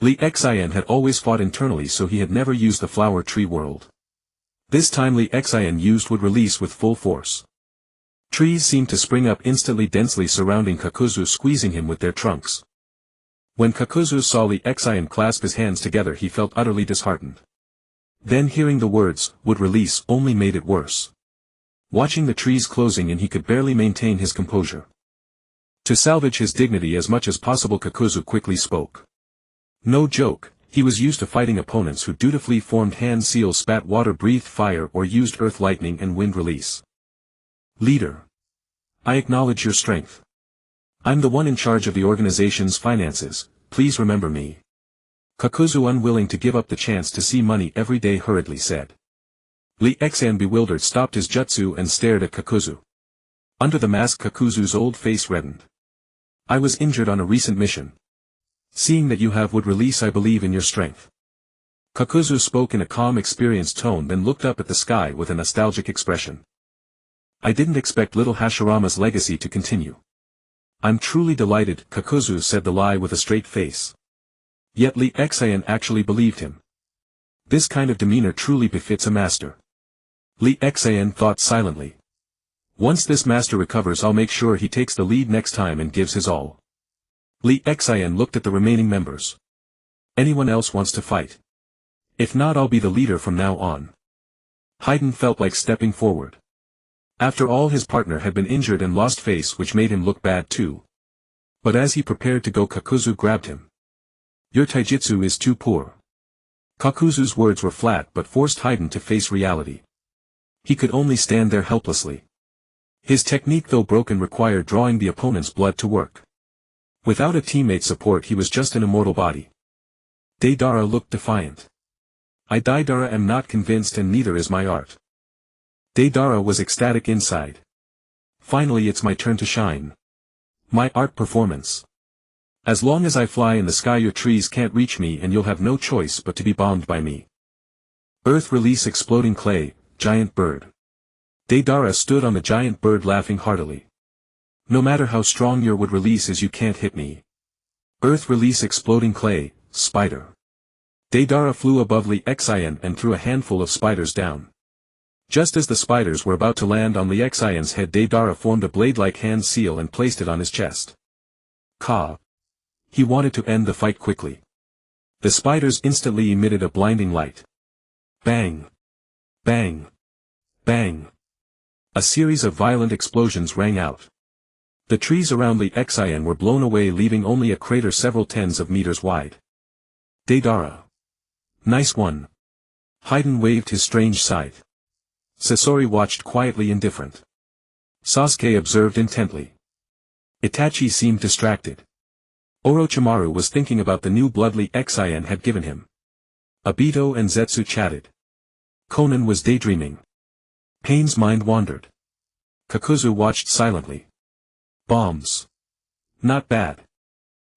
Li Xian had always fought internally, so he had never used the Flower Tree World. This time Li Xian used would release with full force. Trees seemed to spring up instantly, densely surrounding Kakuzu, squeezing him with their trunks. When Kakuzu saw Li Xian clasp his hands together, he felt utterly disheartened. Then hearing the words, would release, only made it worse. Watching the trees closing in, he could barely maintain his composure. To salvage his dignity as much as possible, Kakuzu quickly spoke. No joke, he was used to fighting opponents who dutifully formed hand seals, spat water, breathed fire, or used earth, lightning and wind release. Leader. I acknowledge your strength. I'm the one in charge of the organization's finances, please remember me. Kakuzu, unwilling to give up the chance to see money every day, hurriedly said. Li Xian, bewildered, stopped his jutsu and stared at Kakuzu. Under the mask, Kakuzu's old face reddened. I was injured on a recent mission. Seeing that you have would release, I believe in your strength. Kakuzu spoke in a calm, experienced tone, then looked up at the sky with a nostalgic expression. I didn't expect little Hashirama's legacy to continue. I'm truly delighted, Kakuzu said the lie with a straight face. Yet Li Xian actually believed him. This kind of demeanor truly befits a master. Li Xian thought silently. Once this master recovers, I'll make sure he takes the lead next time and gives his all. Li Xian looked at the remaining members. Anyone else wants to fight? If not, I'll be the leader from now on. Haydn felt like stepping forward. After all, his partner had been injured and lost face, which made him look bad too. But as he prepared to go, Kakuzu grabbed him. Your taijutsu is too poor. Kakuzu's words were flat but forced Haydn to face reality. He could only stand there helplessly. His technique, though broken, required drawing the opponent's blood to work. Without a teammate's support, he was just an immortal body. Deidara looked defiant. I, Deidara, am not convinced, and neither is my art. Deidara was ecstatic inside. Finally, it's my turn to shine. My art performance. As long as I fly in the sky, your trees can't reach me, and you'll have no choice but to be bombed by me. Earth, release exploding clay, giant bird. Deidara stood on the giant bird, laughing heartily. No matter how strong your wood release is, you can't hit me. Earth, release exploding clay, spider. Deidara flew above Li Xian and threw a handful of spiders down. Just as the spiders were about to land on Li Xian's head, Deidara formed a blade-like hand seal and placed it on his chest. Ka. He wanted to end the fight quickly. The spiders instantly emitted a blinding light. Bang! Bang! Bang! A series of violent explosions rang out. The trees around Li Xian were blown away, leaving only a crater several tens of meters wide. Deidara. Nice one. Haydn waved his strange scythe. Sasori watched quietly, indifferent. Sasuke observed intently. Itachi seemed distracted. Orochimaru was thinking about the new blood Lee Xian had given him. Obito and Zetsu chatted. Konan was daydreaming. Pain's mind wandered. Kakuzu watched silently. Bombs. Not bad.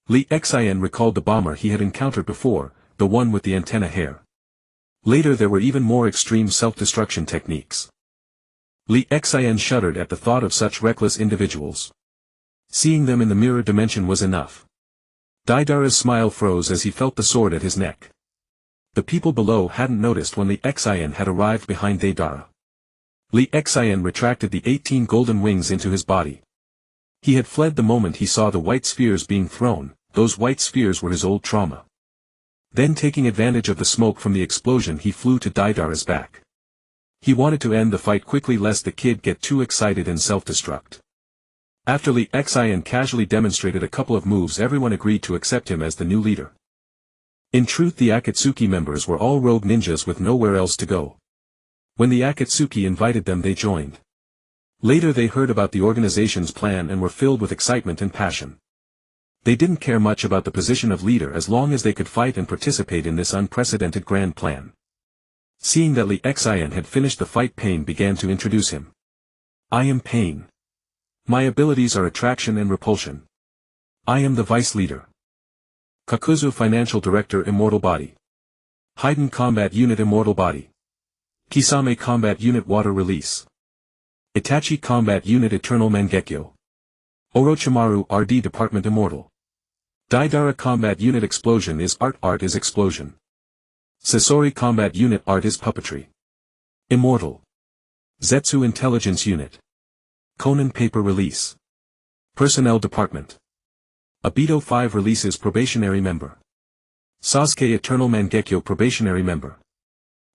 Lee Xian recalled the bomber he had encountered before, the one with the antenna hair. Later there were even more extreme self-destruction techniques. Lee Xian shuddered at the thought of such reckless individuals. Seeing them in the mirror dimension was enough. Deidara's smile froze as he felt the sword at his neck. The people below hadn't noticed when Lee Xian had arrived behind Deidara. Lee Xian retracted the 18 golden wings into his body. He had fled the moment he saw the white spheres being thrown. Those white spheres were his old trauma. Then taking advantage of the smoke from the explosion he flew to Deidara's back. He wanted to end the fight quickly lest the kid get too excited and self-destruct. After Lee Xian casually demonstrated a couple of moves, everyone agreed to accept him as the new leader. In truth, the Akatsuki members were all rogue ninjas with nowhere else to go. When the Akatsuki invited them, they joined. Later they heard about the organization's plan and were filled with excitement and passion. They didn't care much about the position of leader as long as they could fight and participate in this unprecedented grand plan. Seeing that Lee Xian had finished the fight, Pain began to introduce him. I am Pain. My abilities are attraction and repulsion. I am the vice leader. Kakuzu Financial Director Immortal Body. Haiden Combat Unit Immortal Body. Kisame Combat Unit Water Release. Itachi Combat Unit Eternal Mangekyo. Orochimaru RD Department Immortal. Deidara Combat Unit Explosion is Art. Art is Explosion. Sasori Combat Unit Art is Puppetry. Immortal. Zetsu Intelligence Unit. Konan Paper Release. Personnel Department. Obito 5 Releases Probationary Member. Sasuke Eternal Mangekyo Probationary Member.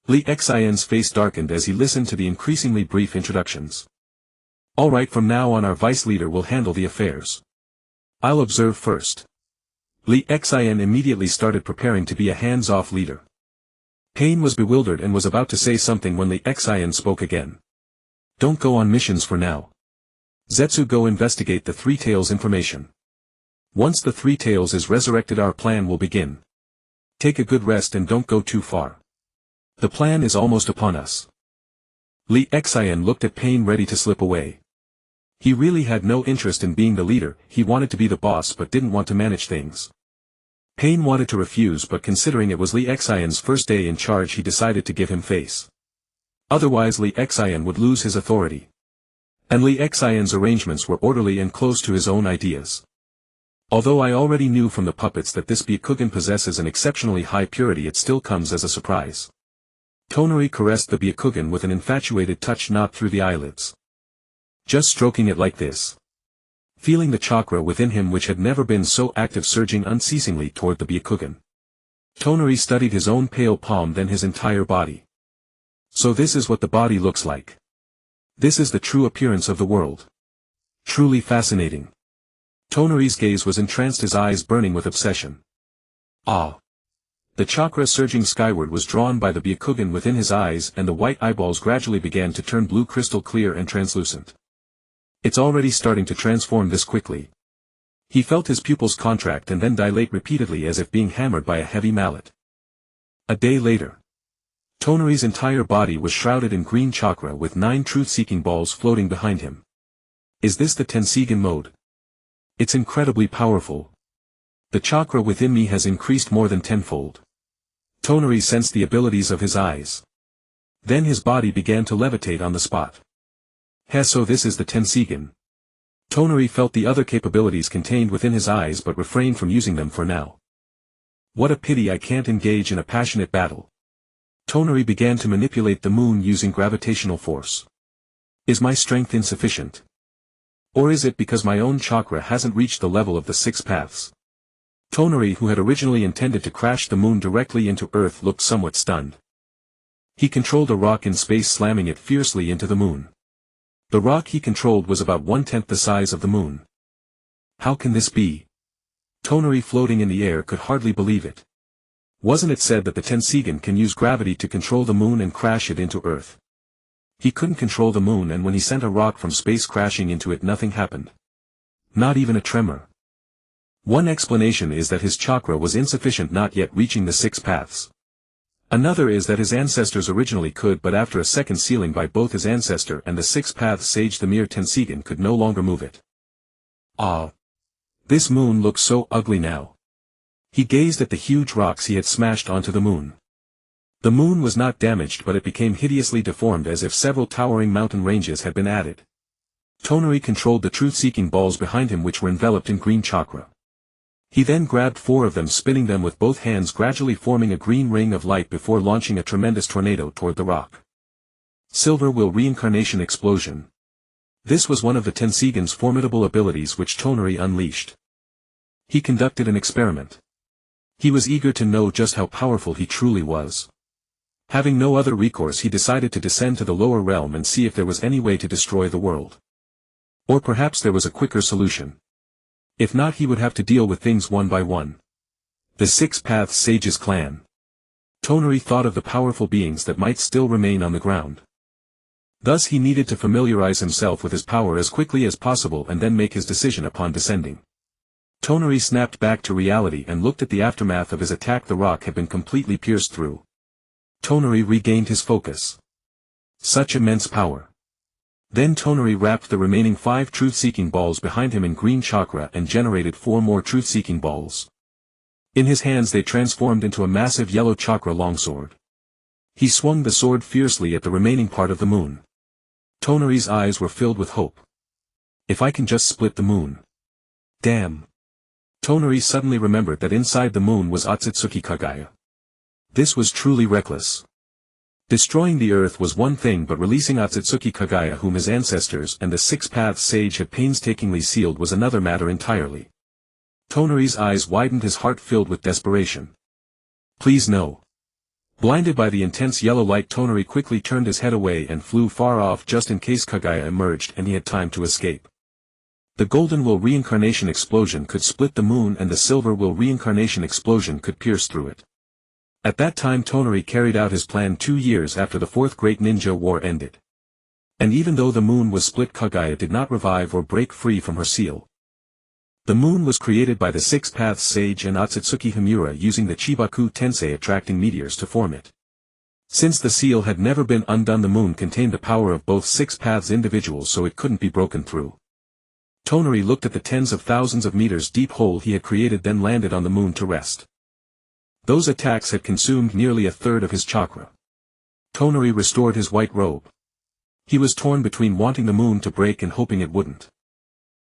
Lee Xian's face darkened as he listened to the increasingly brief introductions. Alright, from now on our vice leader will handle the affairs. I'll observe first. Lee Xian immediately started preparing to be a hands-off leader. Pain was bewildered and was about to say something when Lee Xian spoke again. Don't go on missions for now. Zetsu, go investigate the Three Tails information. Once the Three Tails is resurrected, our plan will begin. Take a good rest and don't go too far. The plan is almost upon us. Lee Xian looked at Pain, ready to slip away. He really had no interest in being the leader. He wanted to be the boss but didn't want to manage things. Pain wanted to refuse, but considering it was Lee Xian's first day in charge, he decided to give him face. Otherwise Lee Xian would lose his authority. And Lee Xian's arrangements were orderly and close to his own ideas. Although I already knew from the puppets that this Byakugan possesses an exceptionally high purity, it still comes as a surprise. Tonari caressed the Byakugan with an infatuated touch, not through the eyelids. Just stroking it like this. Feeling the chakra within him, which had never been so active, surging unceasingly toward the Byakugan. Tonari studied his own pale palm, then his entire body. So this is what the body looks like. This is the true appearance of the world. Truly fascinating. Tonari's gaze was entranced, his eyes burning with obsession. Ah! The chakra surging skyward was drawn by the Byakugan within his eyes, and the white eyeballs gradually began to turn blue, crystal clear and translucent. It's already starting to transform this quickly. He felt his pupils contract and then dilate repeatedly as if being hammered by a heavy mallet. A day later. Tonari's entire body was shrouded in green chakra with 9 truth-seeking balls floating behind him. Is this the Tensigen mode? It's incredibly powerful. The chakra within me has increased more than tenfold. Tonari sensed the abilities of his eyes. Then his body began to levitate on the spot. So this is the Tensigen. Tonari felt the other capabilities contained within his eyes but refrained from using them for now. What a pity I can't engage in a passionate battle. Tonari began to manipulate the moon using gravitational force. Is my strength insufficient? Or is it because my own chakra hasn't reached the level of the 6 paths? Tonari, who had originally intended to crash the moon directly into Earth, looked somewhat stunned. He controlled a rock in space, slamming it fiercely into the moon. The rock he controlled was about 1/10 the size of the moon. How can this be? Tonari, floating in the air, could hardly believe it. Wasn't it said that the Tensigen can use gravity to control the moon and crash it into Earth? He couldn't control the moon, and when he sent a rock from space crashing into it, nothing happened. Not even a tremor. One explanation is that his chakra was insufficient, not yet reaching the 6 paths. Another is that his ancestors originally could, but after a second sealing by both his ancestor and the 6 paths sage, the mere Tenseigan could no longer move it. Ah! This moon looks so ugly now. He gazed at the huge rocks he had smashed onto the moon. The moon was not damaged, but it became hideously deformed, as if several towering mountain ranges had been added. Tonari controlled the truth-seeking balls behind him, which were enveloped in green chakra. He then grabbed 4 of them, spinning them with both hands, gradually forming a green ring of light before launching a tremendous tornado toward the rock. Silver Will Reincarnation Explosion. This was one of the Tenseigan's formidable abilities which Tonari unleashed. He conducted an experiment. He was eager to know just how powerful he truly was. Having no other recourse, he decided to descend to the lower realm and see if there was any way to destroy the world. Or perhaps there was a quicker solution. If not, he would have to deal with things one by one. The 6 Paths Sage's clan. Tonari thought of the powerful beings that might still remain on the ground. Thus he needed to familiarize himself with his power as quickly as possible and then make his decision upon descending. Tonari snapped back to reality and looked at the aftermath of his attack. The rock had been completely pierced through. Tonari regained his focus. Such immense power. Then Tonari wrapped the remaining 5 truth-seeking balls behind him in green chakra and generated 4 more truth-seeking balls. In his hands they transformed into a massive yellow chakra longsword. He swung the sword fiercely at the remaining part of the moon. Tonari's eyes were filled with hope. If I can just split the moon. Damn. Tonari suddenly remembered that inside the moon was Otsutsuki Kagaya. This was truly reckless. Destroying the earth was one thing, but releasing Otsutsuki Kagaya, whom his ancestors and the 6 Paths Sage had painstakingly sealed, was another matter entirely. Tonari's eyes widened, his heart filled with desperation. Please no. Blinded by the intense yellow light, Tonari quickly turned his head away and flew far off just in case Kagaya emerged and he had time to escape. The Golden Will Reincarnation Explosion could split the moon, and the Silver Will Reincarnation Explosion could pierce through it. At that time Tonari carried out his plan 2 years after the 4th Great Ninja War ended. And even though the moon was split, Kagaya did not revive or break free from her seal. The moon was created by the 6 Paths Sage and Otsutsuki Himura using the Chibaku Tensei attracting meteors to form it. Since the seal had never been undone, the moon contained the power of both 6 Paths individuals, so it couldn't be broken through. Tonari looked at the tens of thousands of meters deep hole he had created, then landed on the moon to rest. Those attacks had consumed nearly 1/3 of his chakra. Tonari restored his white robe. He was torn between wanting the moon to break and hoping it wouldn't.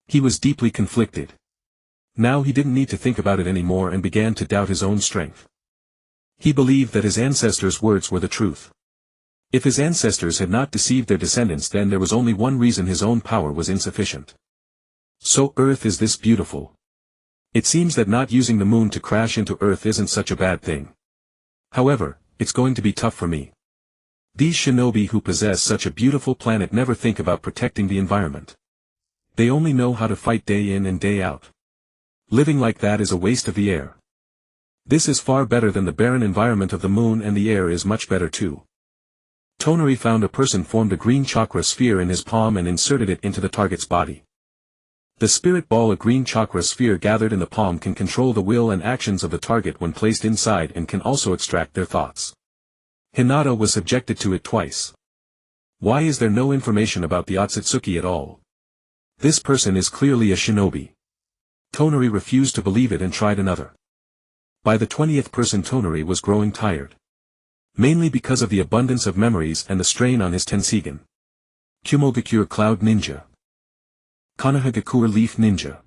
He was deeply conflicted. Now he didn't need to think about it anymore and began to doubt his own strength. He believed that his ancestors' words were the truth. If his ancestors had not deceived their descendants, then there was only one reason: his own power was insufficient. So Earth is this beautiful. It seems that not using the moon to crash into Earth isn't such a bad thing. However, it's going to be tough for me. These shinobi who possess such a beautiful planet never think about protecting the environment. They only know how to fight day in and day out. Living like that is a waste of the air. This is far better than the barren environment of the moon, and the air is much better too. Tonari found a person, formed a green chakra sphere in his palm and inserted it into the target's body. The spirit ball, a green chakra sphere gathered in the palm, can control the will and actions of the target when placed inside, and can also extract their thoughts. Hinata was subjected to it twice. Why is there no information about the Otsutsuki at all? This person is clearly a shinobi. Tonari refused to believe it and tried another. By the 20th person, Tonari was growing tired. Mainly because of the abundance of memories and the strain on his Tenseigan. Kumogakure Cloud Ninja. Konoha Leaf Ninja.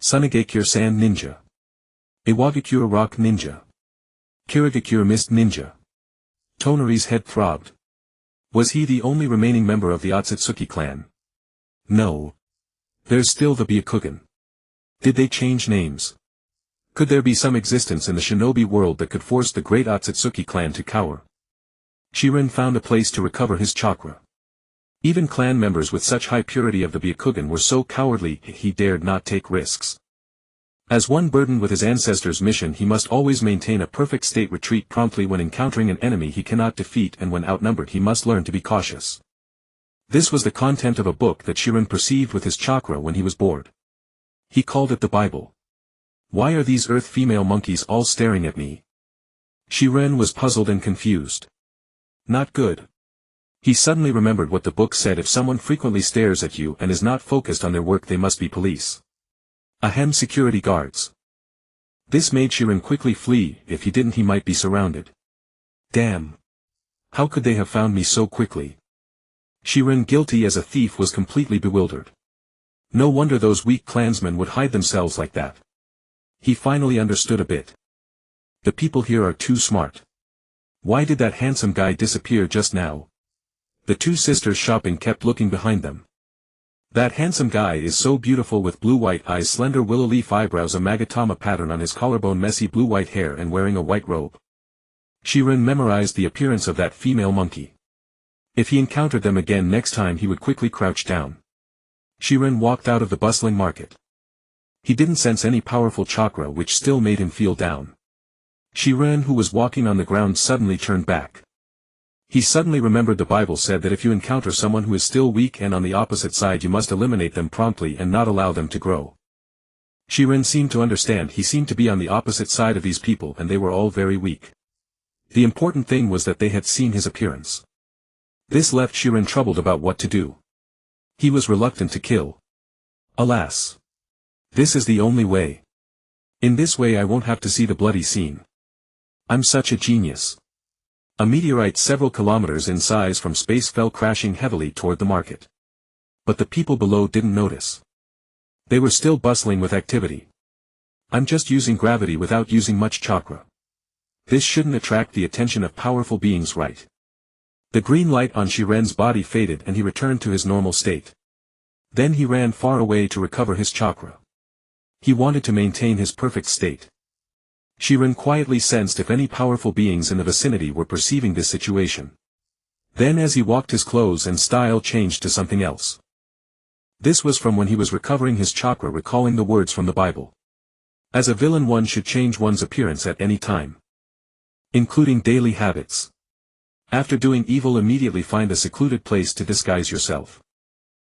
Sunagakure Sand Ninja. Iwagakure Rock Ninja. Kirigakure Mist Ninja. Tonari's head throbbed. Was he the only remaining member of the Otsutsuki clan? No. There's still the Byakugan. Did they change names? Could there be some existence in the shinobi world that could force the great Otsutsuki clan to cower? Shirin found a place to recover his chakra. Even clan members with such high purity of the Byakugan were so cowardly he dared not take risks. As one burdened with his ancestors' mission, he must always maintain a perfect state, retreat promptly when encountering an enemy he cannot defeat, and when outnumbered he must learn to be cautious. This was the content of a book that Shirin perceived with his chakra when he was bored. He called it the Bible. Why are these earth female monkeys all staring at me? Shiren was puzzled and confused. Not good. He suddenly remembered what the book said: if someone frequently stares at you and is not focused on their work, they must be police. Ahem, security guards. This made Shiren quickly flee. If he didn't, he might be surrounded. Damn. How could they have found me so quickly? Shiren, guilty as a thief, was completely bewildered. No wonder those weak clansmen would hide themselves like that. He finally understood a bit. The people here are too smart. Why did that handsome guy disappear just now? The two sisters shopping kept looking behind them. That handsome guy is so beautiful, with blue-white eyes, slender willow leaf eyebrows, a magatama pattern on his collarbone, messy blue-white hair, and wearing a white robe. Shiren memorized the appearance of that female monkey. If he encountered them again next time, he would quickly crouch down. Shiren walked out of the bustling market. He didn't sense any powerful chakra, which still made him feel down. Shiren, who was walking on the ground, suddenly turned back. He suddenly remembered the Bible said that if you encounter someone who is still weak and on the opposite side, you must eliminate them promptly and not allow them to grow. Shiren seemed to understand. He seemed to be on the opposite side of these people, and they were all very weak. The important thing was that they had seen his appearance. This left Shiren troubled about what to do. He was reluctant to kill. Alas. This is the only way. In this way I won't have to see the bloody scene. I'm such a genius. A meteorite several kilometers in size from space fell crashing heavily toward the market. But the people below didn't notice. They were still bustling with activity. I'm just using gravity without using much chakra. This shouldn't attract the attention of powerful beings, right? The green light on Shiren's body faded and he returned to his normal state. Then he ran far away to recover his chakra. He wanted to maintain his perfect state. Shiren quietly sensed if any powerful beings in the vicinity were perceiving this situation. Then as he walked, his clothes and style changed to something else. This was from when he was recovering his chakra, recalling the words from the Bible. As a villain, one should change one's appearance at any time, including daily habits. After doing evil, immediately find a secluded place to disguise yourself.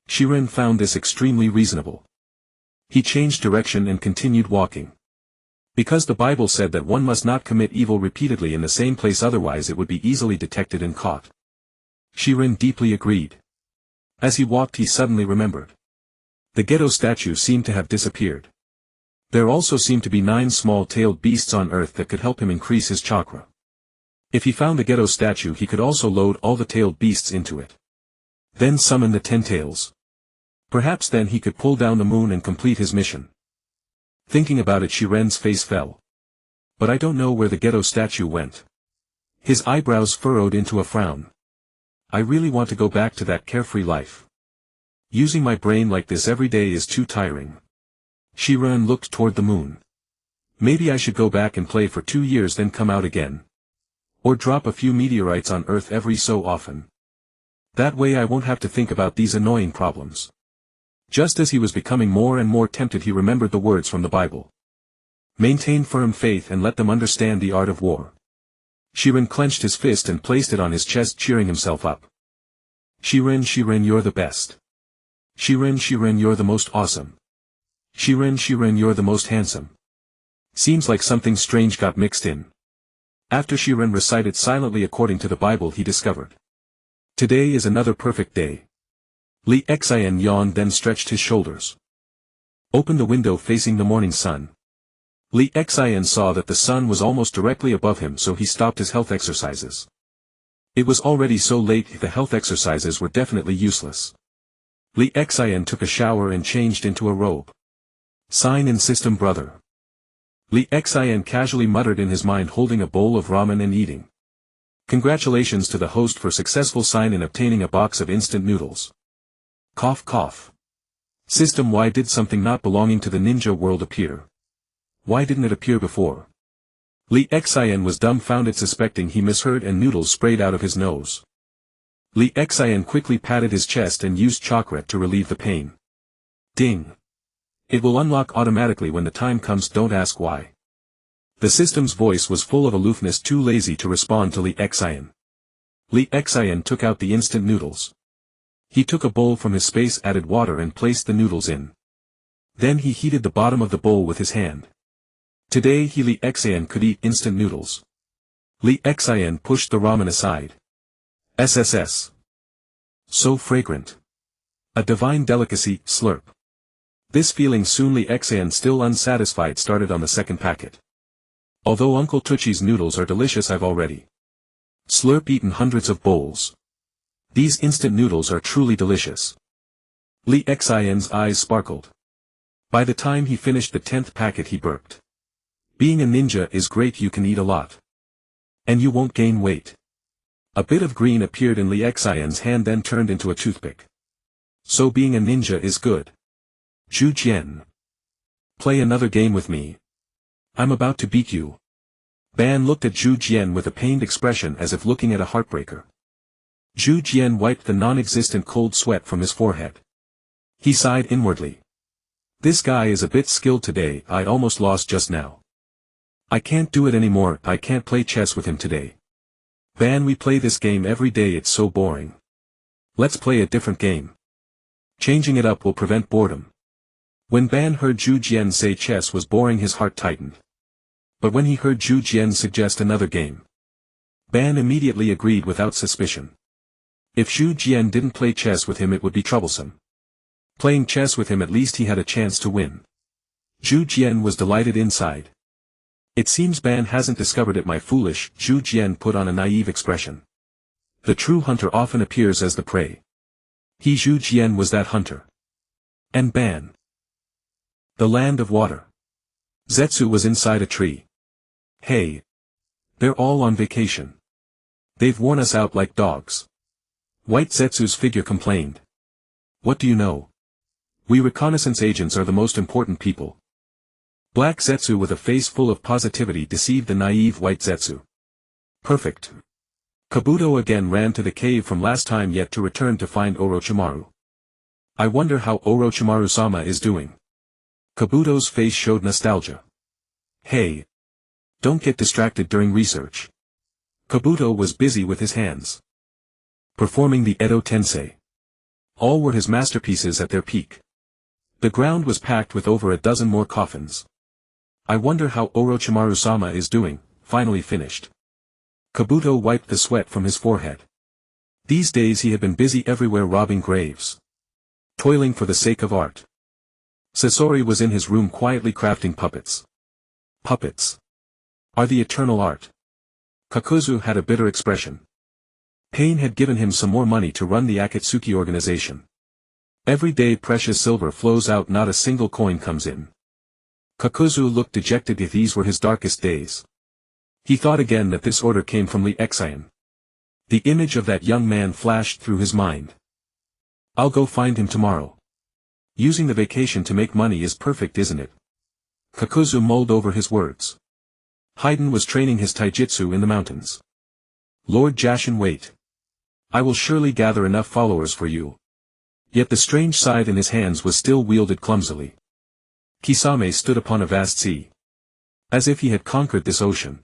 Shiren found this extremely reasonable. He changed direction and continued walking. Because the Bible said that one must not commit evil repeatedly in the same place, otherwise it would be easily detected and caught. Shiren deeply agreed. As he walked, he suddenly remembered. The ghetto statue seemed to have disappeared. There also seemed to be 9 small-tailed beasts on earth that could help him increase his chakra. If he found the ghetto statue, he could also load all the tailed beasts into it. Then summon the 10 tails. Perhaps then he could pull down the moon and complete his mission. Thinking about it, Shiren's face fell. But I don't know where the ghetto statue went. His eyebrows furrowed into a frown. I really want to go back to that carefree life. Using my brain like this every day is too tiring. Shiren looked toward the moon. Maybe I should go back and play for 2 years, then come out again. Or drop a few meteorites on Earth every so often. That way I won't have to think about these annoying problems. Just as he was becoming more and more tempted, he remembered the words from the Bible. Maintain firm faith and let them understand the art of war. Shiren clenched his fist and placed it on his chest, cheering himself up. Shiren, Shiren, you're the best. Shiren, Shiren, you're the most awesome. Shiren, Shiren, you're the most handsome. Seems like something strange got mixed in. After Shiren recited silently according to the Bible, he discovered. Today is another perfect day. Li Xian yawned, then stretched his shoulders. Opened the window facing the morning sun. Li Xian saw that the sun was almost directly above him, so he stopped his health exercises. It was already so late, the health exercises were definitely useless. Li Xian took a shower and changed into a robe. Sign in system, brother. Li Xian casually muttered in his mind, holding a bowl of ramen and eating. Congratulations to the host for successful sign in obtaining a box of instant noodles. Cough cough. System, why did something not belonging to the ninja world appear? Why didn't it appear before? Li Xian was dumbfounded, suspecting he misheard, and noodles sprayed out of his nose. Li Xian quickly patted his chest and used chakra to relieve the pain. Ding. It will unlock automatically when the time comes, don't ask why. The system's voice was full of aloofness, too lazy to respond to Li Xian. Li Xian took out the instant noodles. He took a bowl from his space, added water and placed the noodles in. Then he heated the bottom of the bowl with his hand. Today Li Xian could eat instant noodles. Li Xian pushed the ramen aside. SSS. So fragrant. A divine delicacy, slurp. This feeling soon Li Xian still unsatisfied started on the second packet. Although Uncle Tuchi's noodles are delicious I've already slurp eaten hundreds of bowls. These instant noodles are truly delicious. Li Xian's eyes sparkled. By the time he finished the 10th packet he burped. Being a ninja is great, you can eat a lot. And you won't gain weight. A bit of green appeared in Li Xian's hand then turned into a toothpick. So being a ninja is good. Zhu Jian. Play another game with me. I'm about to beat you. Ban looked at Zhu Jian with a pained expression as if looking at a heartbreaker. Zhu Jian wiped the non-existent cold sweat from his forehead. He sighed inwardly. This guy is a bit skilled today, I almost lost just now. I can't do it anymore, I can't play chess with him today. Ban, we play this game every day, it's so boring. Let's play a different game. Changing it up will prevent boredom. When Ban heard Zhu Jian say chess was boring his heart tightened. But when he heard Zhu Jian suggest another game, Ban immediately agreed without suspicion. If Zhu Jian didn't play chess with him it would be troublesome. Playing chess with him at least he had a chance to win. Zhu Jian was delighted inside. It seems Ban hasn't discovered it, my foolish. Zhu Jian put on a naive expression. The true hunter often appears as the prey. He Zhu Jian was that hunter. And Ban. The land of water. Zetsu was inside a tree. Hey. They're all on vacation. They've worn us out like dogs. White Zetsu's figure complained. What do you know? We reconnaissance agents are the most important people. Black Zetsu with a face full of positivity deceived the naive white Zetsu. Perfect. Kabuto again ran to the cave from last time yet to return to find Orochimaru. I wonder how Orochimaru-sama is doing. Kabuto's face showed nostalgia. Hey. Don't get distracted during research. Kabuto was busy with his hands. Performing the Edo Tensei. All were his masterpieces at their peak. The ground was packed with over a dozen more coffins. I wonder how Orochimaru-sama is doing, finally finished. Kabuto wiped the sweat from his forehead. These days he had been busy everywhere robbing graves. Toiling for the sake of art. Sasori was in his room quietly crafting puppets. Puppets are the eternal art. Kakuzu had a bitter expression. Pain had given him some more money to run the Akatsuki organization. Every day precious silver flows out, not a single coin comes in. Kakuzu looked dejected if these were his darkest days. He thought again that this order came from Li Xian. The image of that young man flashed through his mind. I'll go find him tomorrow. Using the vacation to make money is perfect, isn't it? Kakuzu mulled over his words. Haiden was training his taijutsu in the mountains. Lord Jashin, wait. I will surely gather enough followers for you. Yet the strange scythe in his hands was still wielded clumsily. Kisame stood upon a vast sea. As if he had conquered this ocean.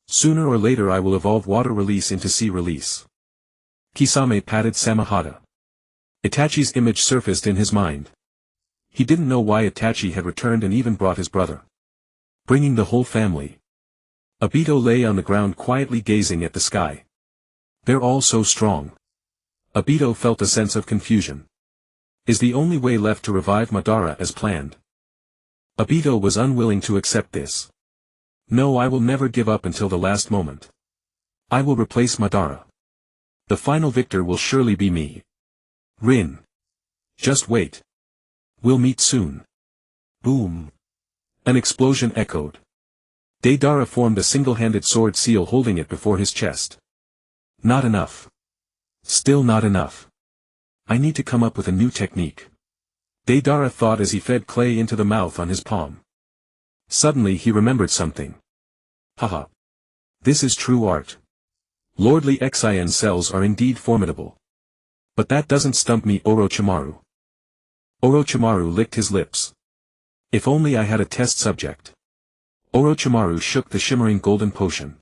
Sooner or later I will evolve water release into sea release. Kisame patted Samahata. Itachi's image surfaced in his mind. He didn't know why Itachi had returned and even brought his brother. Bringing the whole family. Obito lay on the ground quietly gazing at the sky. They're all so strong. Obito felt a sense of confusion. Is the only way left to revive Madara as planned? Obito was unwilling to accept this. No, I will never give up until the last moment. I will replace Madara. The final victor will surely be me. Rin. Just wait. We'll meet soon. Boom. An explosion echoed. Deidara formed a single-handed sword seal holding it before his chest. Not enough. Still not enough. I need to come up with a new technique. Deidara thought as he fed clay into the mouth on his palm. Suddenly he remembered something. Haha. This is true art. Lord Li Xian's cells are indeed formidable. But that doesn't stump me, Orochimaru. Orochimaru licked his lips. If only I had a test subject. Orochimaru shook the shimmering golden potion.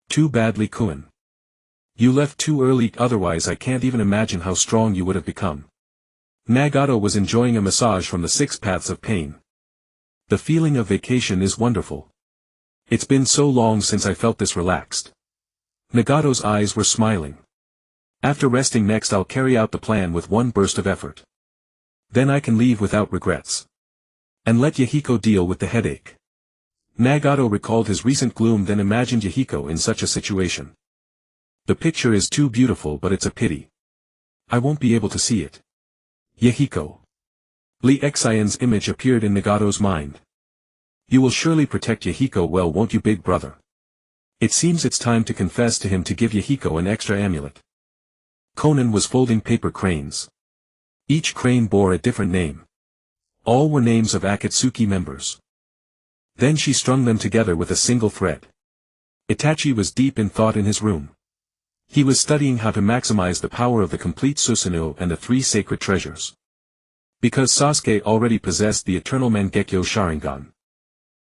Too badly, Kuin. You left too early, otherwise I can't even imagine how strong you would have become. Nagato was enjoying a massage from the 6 paths of pain. The feeling of vacation is wonderful. It's been so long since I felt this relaxed. Nagato's eyes were smiling. After resting next I'll carry out the plan with one burst of effort. Then I can leave without regrets. And let Yahiko deal with the headache. Nagato recalled his recent gloom, then imagined Yahiko in such a situation. The picture is too beautiful, but it's a pity. I won't be able to see it. Yahiko. Lee Xian's image appeared in Nagato's mind. You will surely protect Yahiko well, won't you, big brother? It seems it's time to confess to him to give Yahiko an extra amulet. Conan was folding paper cranes. Each crane bore a different name. All were names of Akatsuki members. Then she strung them together with a single thread. Itachi was deep in thought in his room. He was studying how to maximize the power of the complete Susanoo and the three sacred treasures. Because Sasuke already possessed the eternal Mangekyo Sharingan.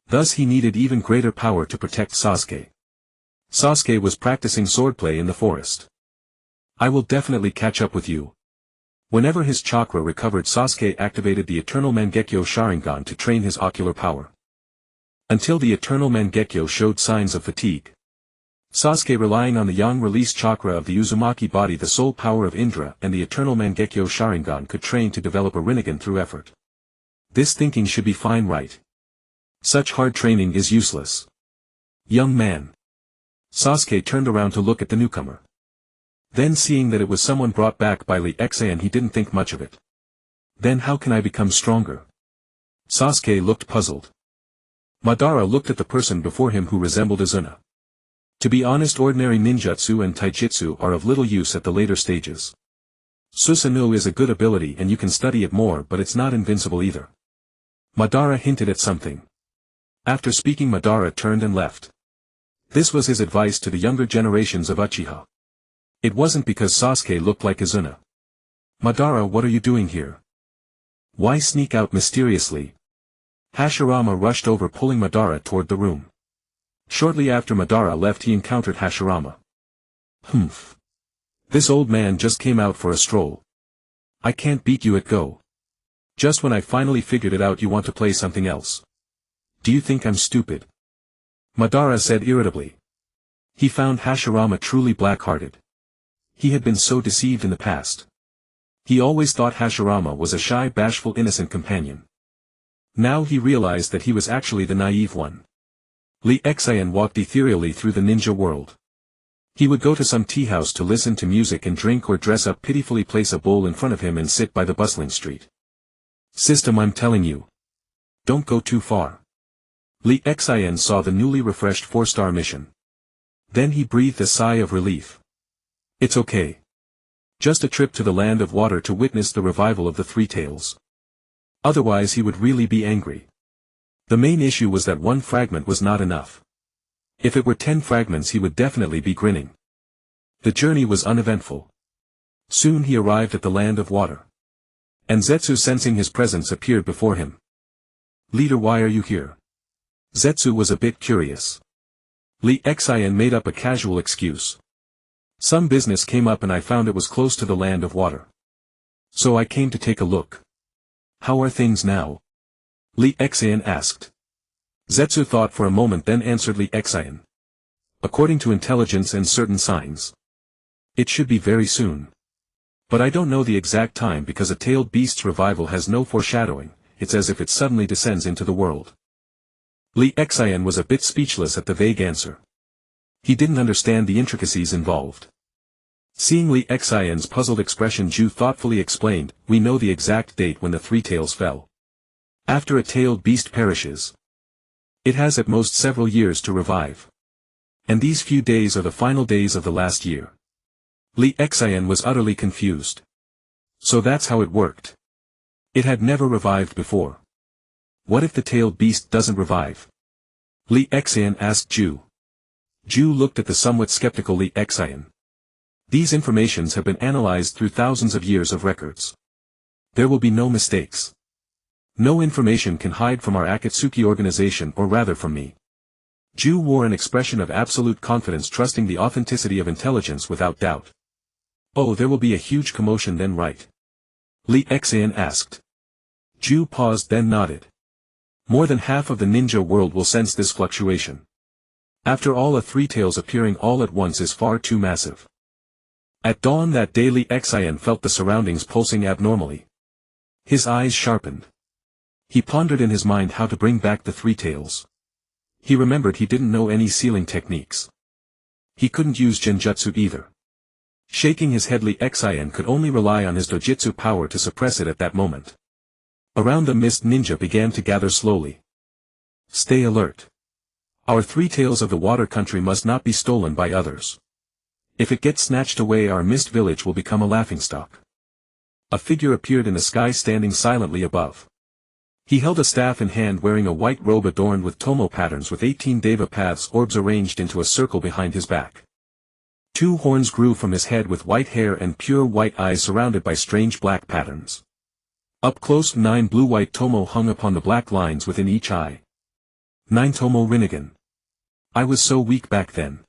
Thus he needed even greater power to protect Sasuke. Sasuke was practicing swordplay in the forest. I will definitely catch up with you. Whenever his chakra recovered, Sasuke activated the eternal Mangekyo Sharingan to train his ocular power. Until the eternal Mangekyo showed signs of fatigue. Sasuke, relying on the yang-release chakra of the Uzumaki body, the soul power of Indra, and the eternal Mangekyo Sharingan, could train to develop a Rinnegan through effort. This thinking should be fine, right? Such hard training is useless. Young man. Sasuke turned around to look at the newcomer. Then, seeing that it was someone brought back by Lee Xian, he didn't think much of it. Then how can I become stronger? Sasuke looked puzzled. Madara looked at the person before him, who resembled Izuna. To be honest, ordinary ninjutsu and taijutsu are of little use at the later stages. Susanoo is a good ability and you can study it more, but it's not invincible either. Madara hinted at something. After speaking, Madara turned and left. This was his advice to the younger generations of Uchiha. It wasn't because Sasuke looked like Izuna. Madara, what are you doing here? Why sneak out mysteriously? Hashirama rushed over, pulling Madara toward the room. Shortly after Madara left, he encountered Hashirama. Humph. This old man just came out for a stroll. I can't beat you at Go. Just when I finally figured it out, you want to play something else. Do you think I'm stupid? Madara said irritably. He found Hashirama truly black-hearted. He had been so deceived in the past. He always thought Hashirama was a shy, bashful, innocent companion. Now he realized that he was actually the naive one. Lee Xian walked ethereally through the ninja world. He would go to some tea house to listen to music and drink, or dress up pitifully, place a bowl in front of him and sit by the bustling street. System, I'm telling you. Don't go too far. Lee Xian saw the newly refreshed 4-star mission. Then he breathed a sigh of relief. It's okay. Just a trip to the land of water to witness the revival of the Three Tails. Otherwise he would really be angry. The main issue was that one fragment was not enough. If it were 10 fragments, he would definitely be grinning. The journey was uneventful. Soon he arrived at the land of water. And Zetsu, sensing his presence, appeared before him. Leader, why are you here? Zetsu was a bit curious. Lee Xian made up a casual excuse. Some business came up and I found it was close to the land of water. So I came to take a look. How are things now? Lee Xian asked. Zetsu thought for a moment, then answered Lee Xian. According to intelligence and certain signs. It should be very soon. But I don't know the exact time, because a tailed beast's revival has no foreshadowing. It's as if it suddenly descends into the world. Lee Xian was a bit speechless at the vague answer. He didn't understand the intricacies involved. Seeing Lee Xian's puzzled expression, Ju thoughtfully explained, we know the exact date when the Three Tails fell. After a tailed beast perishes, it has at most several years to revive. And these few days are the final days of the last year. Lee Xian was utterly confused. So that's how it worked. It had never revived before. What if the tailed beast doesn't revive? Lee Xian asked Ju. Ju looked at the somewhat skeptical Lee Xian. These informations have been analyzed through thousands of years of records. There will be no mistakes. No information can hide from our Akatsuki organization, or rather from me. Ju wore an expression of absolute confidence, trusting the authenticity of intelligence without doubt. Oh, there will be a huge commotion then, right? Lee Xian asked. Ju paused, then nodded. More than half of the ninja world will sense this fluctuation. After all, a three-tails appearing all at once is far too massive. At dawn that day, Li Xian felt the surroundings pulsing abnormally. His eyes sharpened. He pondered in his mind how to bring back the three-tails. He remembered he didn't know any sealing techniques. He couldn't use genjutsu either. Shaking his head, Li Xian could only rely on his dojutsu power to suppress it at that moment. Around the mist, ninja began to gather slowly. Stay alert. Our three-tails of the water country must not be stolen by others. If it gets snatched away, our mist village will become a laughingstock. A figure appeared in the sky, standing silently above. He held a staff in hand, wearing a white robe adorned with tomo patterns with 18 deva paths orbs arranged into a circle behind his back. 2 horns grew from his head with white hair and pure white eyes surrounded by strange black patterns. Up close, 9 blue-white tomo hung upon the black lines within each eye. 9 tomo Rinnegan. I was so weak back then.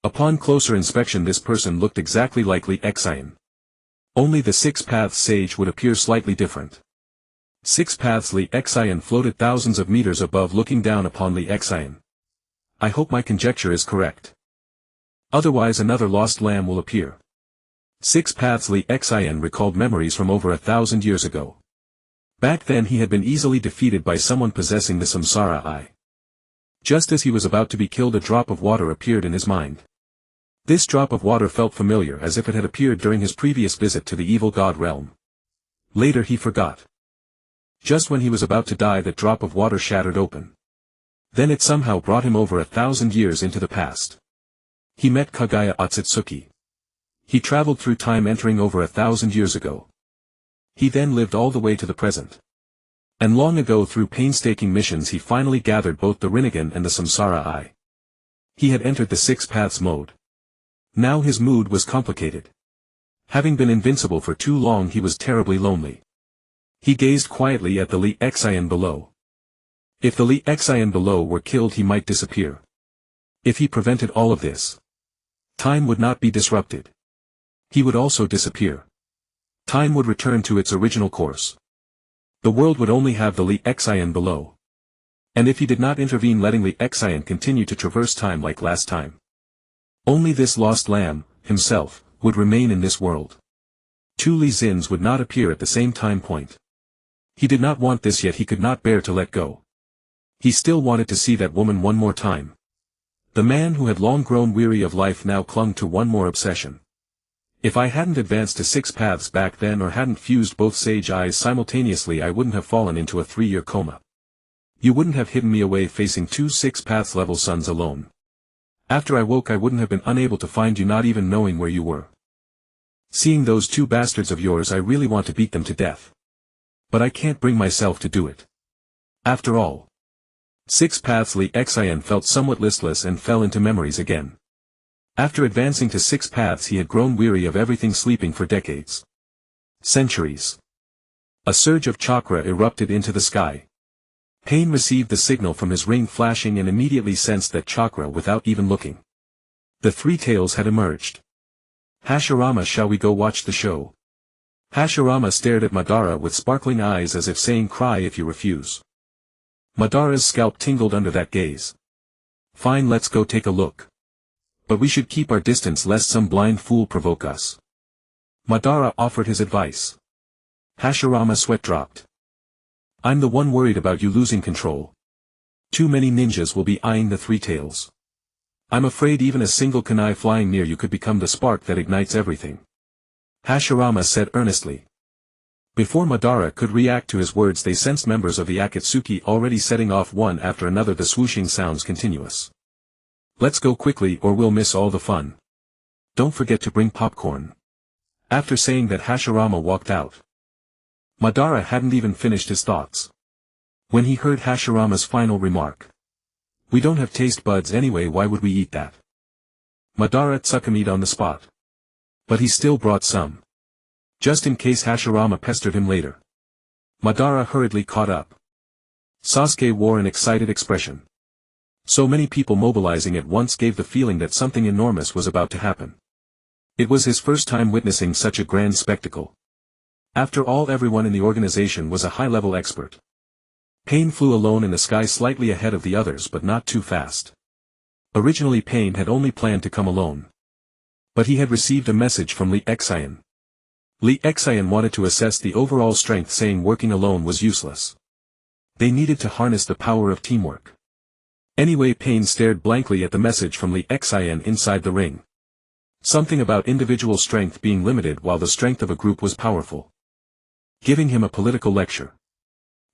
Upon closer inspection, this person looked exactly like Li Xian. Only the 6 paths sage would appear slightly different. 6 paths Li Xian floated thousands of meters above, looking down upon Li Xian. I hope my conjecture is correct. Otherwise another lost lamb will appear. 6 paths Li Xian recalled memories from over 1,000 years ago. Back then he had been easily defeated by someone possessing the samsara eye. Just as he was about to be killed, a drop of water appeared in his mind. This drop of water felt familiar, as if it had appeared during his previous visit to the evil god realm. Later he forgot. Just when he was about to die, that drop of water shattered open. Then it somehow brought him over 1,000 years into the past. He met Kaguya Otsutsuki. He traveled through time, entering over 1,000 years ago. He then lived all the way to the present. And long ago, through painstaking missions, he finally gathered both the Rinnegan and the samsara eye. He had entered the 6 paths mode. Now his mood was complicated. Having been invincible for too long, he was terribly lonely. He gazed quietly at the Li Xian below. If the Li Xian below were killed, he might disappear. If he prevented all of this, time would not be disrupted. He would also disappear. Time would return to its original course. The world would only have the Li Xian below. And if he did not intervene, letting Li Xian continue to traverse time like last time, only this lost lamb, himself, would remain in this world. 2 Li Zins would not appear at the same time point. He did not want this, yet he could not bear to let go. He still wanted to see that woman one more time. The man who had long grown weary of life now clung to one more obsession. If I hadn't advanced to 6 paths back then, or hadn't fused both sage eyes simultaneously, I wouldn't have fallen into a 3-year coma. You wouldn't have hidden me away facing 2 6 paths level suns alone. After I woke, I wouldn't have been unable to find you, not even knowing where you were. Seeing those 2 bastards of yours, I really want to beat them to death. But I can't bring myself to do it. After all. 6 paths Li Xian felt somewhat listless and fell into memories again. After advancing to 6 paths, he had grown weary of everything, sleeping for decades. Centuries. A surge of chakra erupted into the sky. Pain received the signal from his ring flashing and immediately sensed that chakra without even looking. The 3 tails had emerged. Hashirama, shall we go watch the show? Hashirama stared at Madara with sparkling eyes, as if saying, cry if you refuse. Madara's scalp tingled under that gaze. Fine, let's go take a look. But we should keep our distance lest some blind fool provoke us. Madara offered his advice. Hashirama's sweat dropped. I'm the one worried about you losing control. Too many ninjas will be eyeing the 3 tails. I'm afraid even a single kunai flying near you could become the spark that ignites everything. Hashirama said earnestly. Before Madara could react to his words, they sensed members of the Akatsuki already setting off one after another, the swooshing sounds continuous. Let's go quickly or we'll miss all the fun. Don't forget to bring popcorn. After saying that, Hashirama walked out. Madara hadn't even finished his thoughts when he heard Hashirama's final remark. We don't have taste buds anyway, why would we eat that? Madara tsukumied on the spot. But he still brought some. Just in case Hashirama pestered him later. Madara hurriedly caught up. Sasuke wore an excited expression. So many people mobilizing at once gave the feeling that something enormous was about to happen. It was his first time witnessing such a grand spectacle. After all, everyone in the organization was a high-level expert. Pain flew alone in the sky slightly ahead of the others but not too fast. Originally Pain had only planned to come alone. But he had received a message from Li Xian. Li Xian wanted to assess the overall strength, saying working alone was useless. They needed to harness the power of teamwork. Anyway, Pain stared blankly at the message from Li Xian inside the ring. Something about individual strength being limited while the strength of a group was powerful. Giving him a political lecture.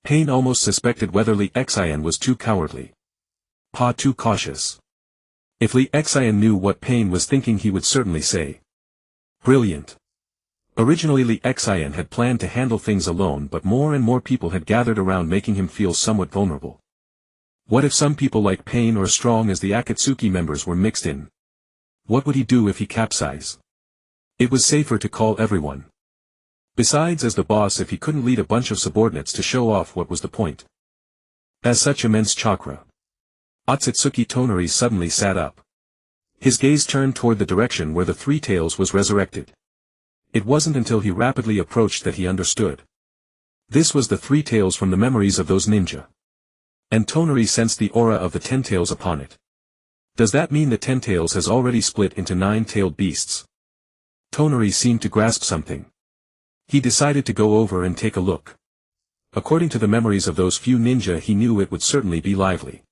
Pain almost suspected whether Li Xian was too cowardly. Too cautious. If Li Xian knew what Pain was thinking, he would certainly say, "Brilliant." Originally Li Xian had planned to handle things alone, but more and more people had gathered around, making him feel somewhat vulnerable. What if some people like Pain or strong as the Akatsuki members were mixed in? What would he do if he capsized? It was safer to call everyone. Besides, as the boss, if he couldn't lead a bunch of subordinates to show off, what was the point? As such immense chakra. Otsutsuki Tonari suddenly sat up. His gaze turned toward the direction where the Three Tails was resurrected. It wasn't until he rapidly approached that he understood. This was the Three Tails from the memories of those ninja. And Tonari sensed the aura of the Ten Tails upon it. Does that mean the Ten Tails has already split into 9-tailed beasts? Tonari seemed to grasp something. He decided to go over and take a look. According to the memories of those few ninja, he knew it would certainly be lively.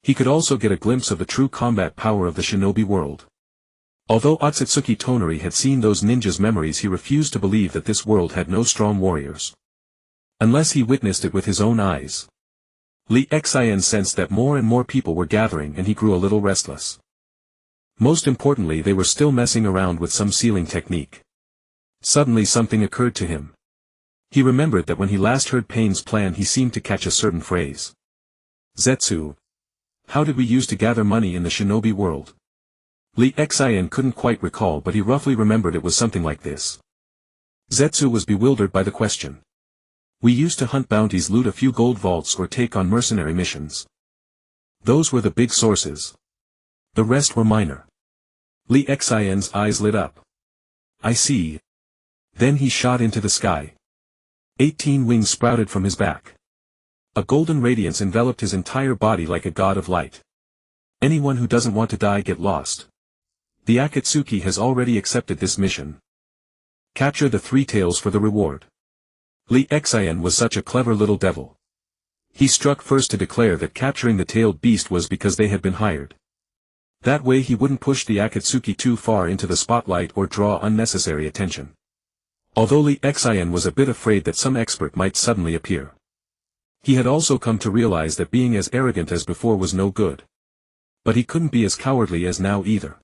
He could also get a glimpse of the true combat power of the shinobi world. Although Otsutsuki Tonari had seen those ninjas' memories, he refused to believe that this world had no strong warriors. Unless he witnessed it with his own eyes. Li Xian sensed that more and more people were gathering, and he grew a little restless. Most importantly, they were still messing around with some sealing technique. Suddenly something occurred to him. He remembered that when he last heard Pain's plan, he seemed to catch a certain phrase. Zetsu. How did we used to gather money in the shinobi world? Li Xian couldn't quite recall, but he roughly remembered it was something like this. Zetsu was bewildered by the question. We used to hunt bounties, loot a few gold vaults, or take on mercenary missions. Those were the big sources. The rest were minor. Li Xian's eyes lit up. I see. Then he shot into the sky. 18 wings sprouted from his back. A golden radiance enveloped his entire body like a god of light. Anyone who doesn't want to die, get lost. The Akatsuki has already accepted this mission. Capture the Three Tails for the reward. Li Xian was such a clever little devil. He struck first to declare that capturing the tailed beast was because they had been hired. That way he wouldn't push the Akatsuki too far into the spotlight or draw unnecessary attention. Although Li Xian was a bit afraid that some expert might suddenly appear. He had also come to realize that being as arrogant as before was no good. But he couldn't be as cowardly as now either.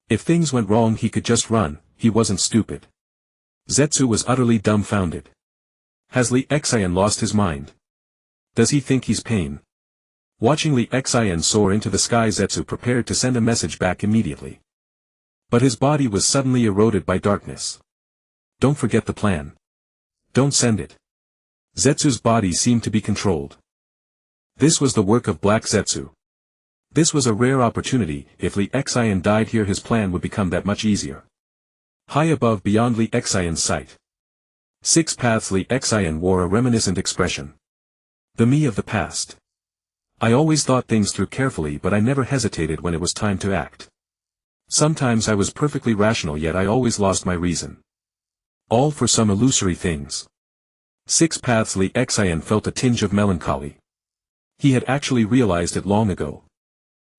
If things went wrong, he could just run. He wasn't stupid. Zetsu was utterly dumbfounded. Has Li Xian lost his mind? Does he think he's Pain? Watching Li Xian soar into the sky, Zetsu prepared to send a message back immediately. But his body was suddenly eroded by darkness. Don't forget the plan. Don't send it. Zetsu's body seemed to be controlled. This was the work of Black Zetsu. This was a rare opportunity. If Li Xian died here, his plan would become that much easier. High above, beyond Li Xian's sight. 6 paths. Li Xian wore a reminiscent expression. The me of the past. I always thought things through carefully, but I never hesitated when it was time to act. Sometimes I was perfectly rational, yet I always lost my reason. All for some illusory things. 6 paths. Li Xian felt a tinge of melancholy. He had actually realized it long ago.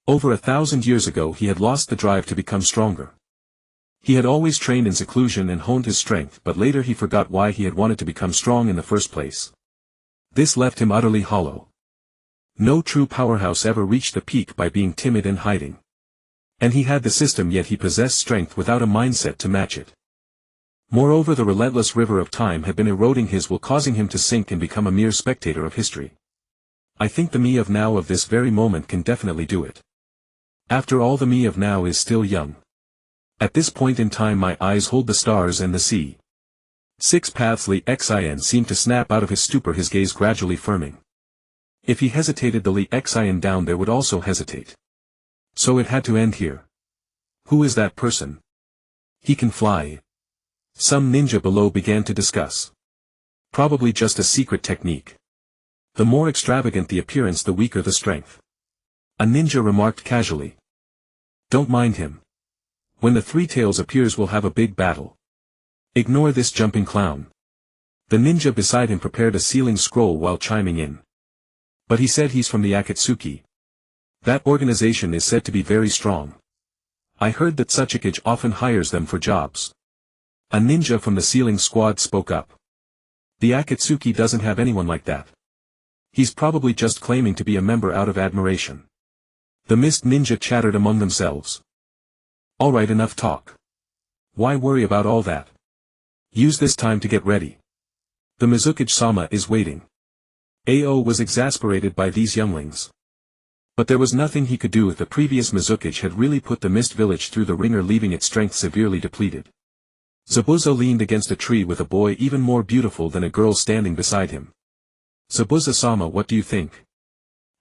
Over 1,000 years ago he had lost the drive to become stronger. He had always trained in seclusion and honed his strength, but later he forgot why he had wanted to become strong in the first place. This left him utterly hollow. No true powerhouse ever reached the peak by being timid and hiding. And he had the system, yet he possessed strength without a mindset to match it. Moreover, the relentless river of time had been eroding his will, causing him to sink and become a mere spectator of history. I think the me of now, of this very moment, can definitely do it. After all, the me of now is still young. At this point in time my eyes hold the stars and the sea. 6 paths. Li Xian seemed to snap out of his stupor, his gaze gradually firming. If he hesitated, the Li Xian down there would also hesitate. So it had to end here. Who is that person? He can fly. Some ninja below began to discuss. Probably just a secret technique. The more extravagant the appearance, the weaker the strength. A ninja remarked casually. Don't mind him. When the Three Tails appears, we'll have a big battle. Ignore this jumping clown. The ninja beside him prepared a sealing scroll while chiming in. But he said he's from the Akatsuki. That organization is said to be very strong. I heard that Tsuchikage often hires them for jobs. A ninja from the sealing squad spoke up. The Akatsuki doesn't have anyone like that. He's probably just claiming to be a member out of admiration. The mist ninja chattered among themselves. Alright, enough talk. Why worry about all that? Use this time to get ready. The Mizukage-sama is waiting. Ao was exasperated by these younglings. But there was nothing he could do if the previous Mizukage had really put the mist village through the ringer, leaving its strength severely depleted. Zabuza leaned against a tree with a boy even more beautiful than a girl standing beside him. Zabuza-sama, what do you think?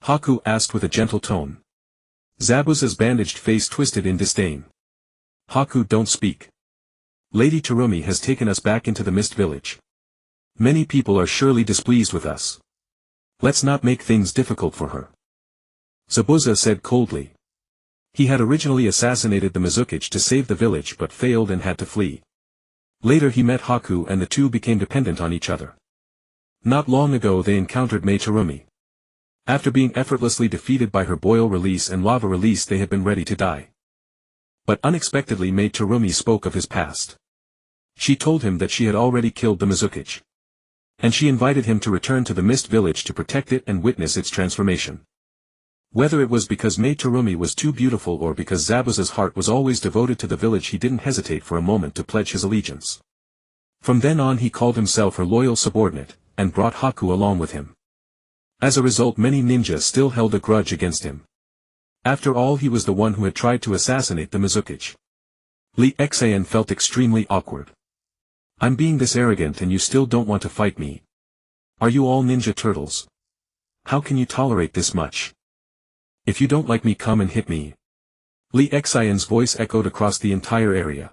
Haku asked with a gentle tone. Zabuza's bandaged face twisted in disdain. Haku, don't speak. Lady Terumi has taken us back into the mist village. Many people are surely displeased with us. Let's not make things difficult for her. Zabuza said coldly. He had originally assassinated the Mizukage to save the village but failed and had to flee. Later he met Haku and the two became dependent on each other. Not long ago they encountered Mai Terumi. After being effortlessly defeated by her boil release and lava release, they had been ready to die. But unexpectedly Mai Terumi spoke of his past. She told him that she had already killed the Mizukage. And she invited him to return to the mist village to protect it and witness its transformation. Whether it was because Mai Terumi was too beautiful or because Zabuza's heart was always devoted to the village, he didn't hesitate for a moment to pledge his allegiance. From then on he called himself her loyal subordinate, and brought Haku along with him. As a result, many ninjas still held a grudge against him. After all, he was the one who had tried to assassinate the Mizukage. Lee Xan felt extremely awkward. I'm being this arrogant and you still don't want to fight me. Are you all ninja turtles? How can you tolerate this much? If you don't like me, come and hit me. Lee Xian's voice echoed across the entire area.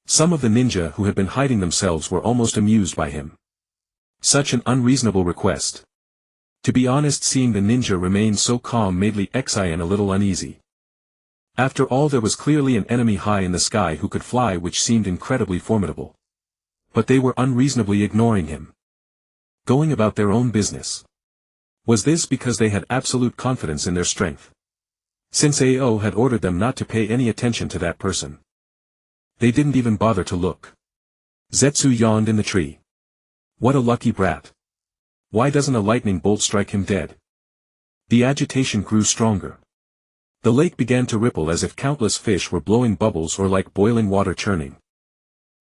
Some of the ninja who had been hiding themselves were almost amused by him. Such an unreasonable request. To be honest, seeing the ninja remain so calm made Lee Xian a little uneasy. After all, there was clearly an enemy high in the sky who could fly, which seemed incredibly formidable. But they were unreasonably ignoring him. Going about their own business. Was this because they had absolute confidence in their strength? Since Ao had ordered them not to pay any attention to that person. They didn't even bother to look. Zetsu yawned in the tree. What a lucky brat. Why doesn't a lightning bolt strike him dead? The agitation grew stronger. The lake began to ripple as if countless fish were blowing bubbles or like boiling water churning.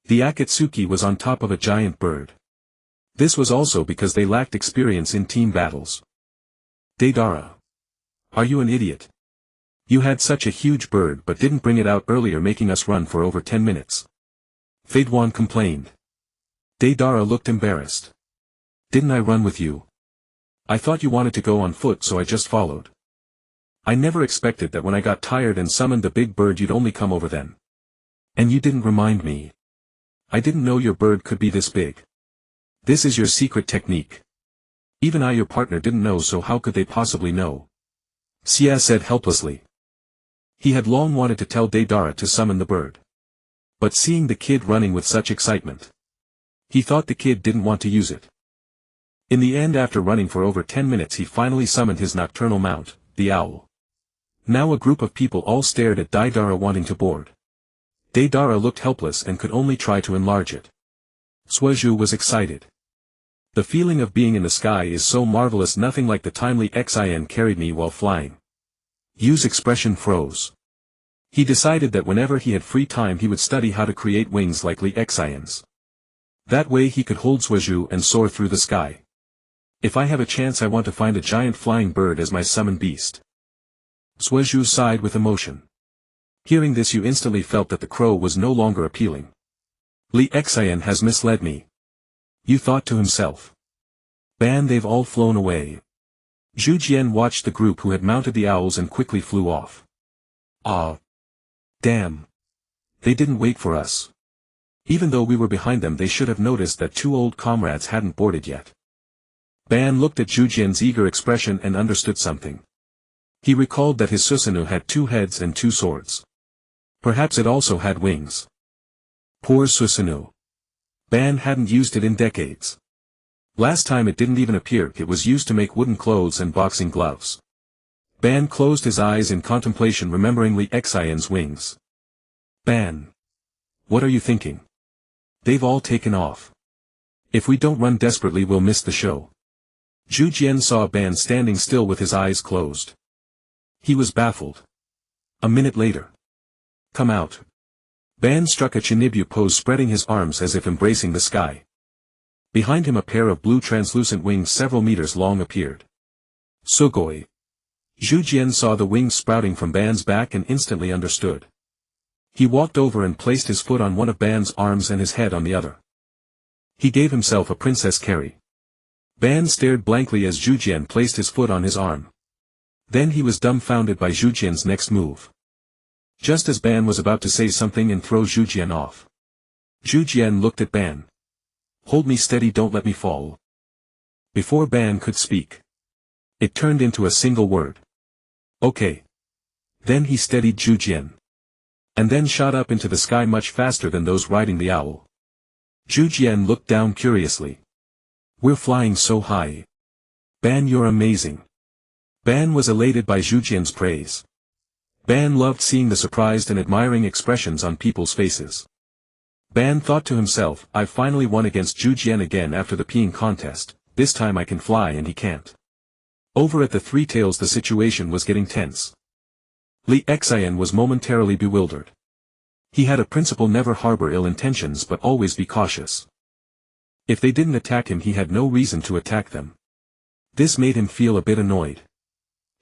The Akatsuki was on top of a giant bird. This was also because they lacked experience in team battles. Deidara. Are you an idiot? You had such a huge bird but didn't bring it out earlier, making us run for over 10 minutes. Feidwan complained. Deidara looked embarrassed. Didn't I run with you? I thought you wanted to go on foot, so I just followed. I never expected that when I got tired and summoned the big bird you'd only come over then. And you didn't remind me. I didn't know your bird could be this big. This is your secret technique. Even I, your partner, didn't know, so how could they possibly know? Xia said helplessly. He had long wanted to tell Deidara to summon the bird. But seeing the kid running with such excitement, he thought the kid didn't want to use it. In the end, after running for over 10 minutes, he finally summoned his nocturnal mount, the owl. Now a group of people all stared at Deidara, wanting to board. Deidara looked helpless and could only try to enlarge it. Suizhu was excited. The feeling of being in the sky is so marvelous, nothing like the time Lee Xin carried me while flying. Yu's expression froze. He decided that whenever he had free time he would study how to create wings like Lee Xin's. That way he could hold Suizhu and soar through the sky. If I have a chance, I want to find a giant flying bird as my summon beast. Suizhu sighed with emotion. Hearing this, Yu instantly felt that the crow was no longer appealing. Lee Xin has misled me. Yu thought to himself. Ban, they've all flown away. Zhu Jian watched the group who had mounted the owls and quickly flew off. Ah. Damn. They didn't wait for us. Even though we were behind them, they should have noticed that two old comrades hadn't boarded yet. Ban looked at Jujian's eager expression and understood something. He recalled that his Susanoo had 2 heads and 2 swords. Perhaps it also had wings. Poor Susanoo. Ban hadn't used it in decades. Last time it didn't even appear. It was used to make wooden clothes and boxing gloves. Ban closed his eyes in contemplation, remembering Li Xian's wings. Ban. What are you thinking? They've all taken off. If we don't run desperately, we'll miss the show. Jujian saw Ban standing still with his eyes closed. He was baffled. A minute later. Come out. Ban struck a Chinibyu pose, spreading his arms as if embracing the sky. Behind him a pair of blue translucent wings several meters long appeared. Sugoi. Jujian saw the wings sprouting from Ban's back and instantly understood. He walked over and placed his foot on one of Ban's arms and his head on the other. He gave himself a princess carry. Ban stared blankly as Jujian placed his foot on his arm. Then he was dumbfounded by Jujian's next move. Just as Ban was about to say something and throw Jujian off, Jujian looked at Ban. Hold me steady, don't let me fall. Before Ban could speak, it turned into a single word. Okay. Then he steadied Jujian. And then shot up into the sky much faster than those riding the owl. Jujian looked down curiously. We're flying so high. Ban, you're amazing. Ban was elated by Jujian's praise. Ban loved seeing the surprised and admiring expressions on people's faces. Ban thought to himself, I've finally won against Jujian again after the peeing contest. This time I can fly and he can't. Over at the Three Tails the situation was getting tense. Li Xian was momentarily bewildered. He had a principle: never harbor ill intentions but always be cautious. If they didn't attack him, he had no reason to attack them. This made him feel a bit annoyed.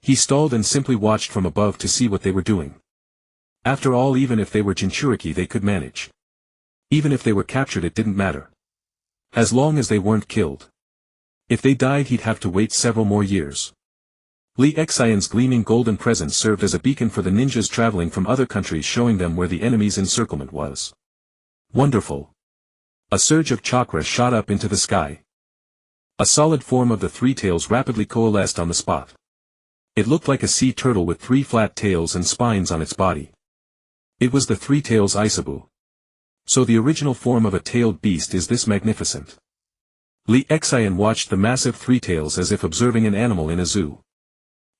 He stalled and simply watched from above to see what they were doing. After all, even if they were Jinchuriki they could manage. Even if they were captured it didn't matter. As long as they weren't killed. If they died he'd have to wait several more years. Li Xian's gleaming golden presence served as a beacon for the ninjas traveling from other countries, showing them where the enemy's encirclement was. Wonderful. A surge of chakra shot up into the sky. A solid form of the Three Tails rapidly coalesced on the spot. It looked like a sea turtle with 3 flat tails and spines on its body. It was the Three Tails Isabu. So the original form of a tailed beast is this magnificent. Li Xian watched the massive Three Tails as if observing an animal in a zoo.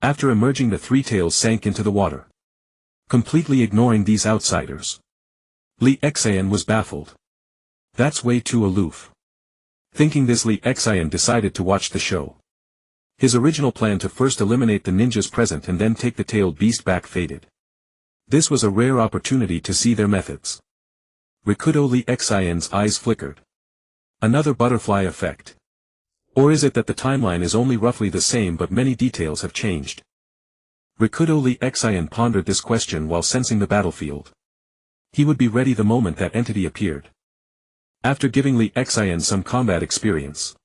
After emerging, the Three Tails sank into the water. Completely ignoring these outsiders. Li Xian was baffled. That's way too aloof. Thinking this, Li Xian decided to watch the show. His original plan to first eliminate the ninjas present and then take the tailed beast back faded. This was a rare opportunity to see their methods. Rikudo. Li Xian's eyes flickered. Another butterfly effect. Or is it that the timeline is only roughly the same but many details have changed? Rikudo. Li Xian pondered this question while sensing the battlefield. He would be ready the moment that entity appeared. After giving Li Xian some combat experience.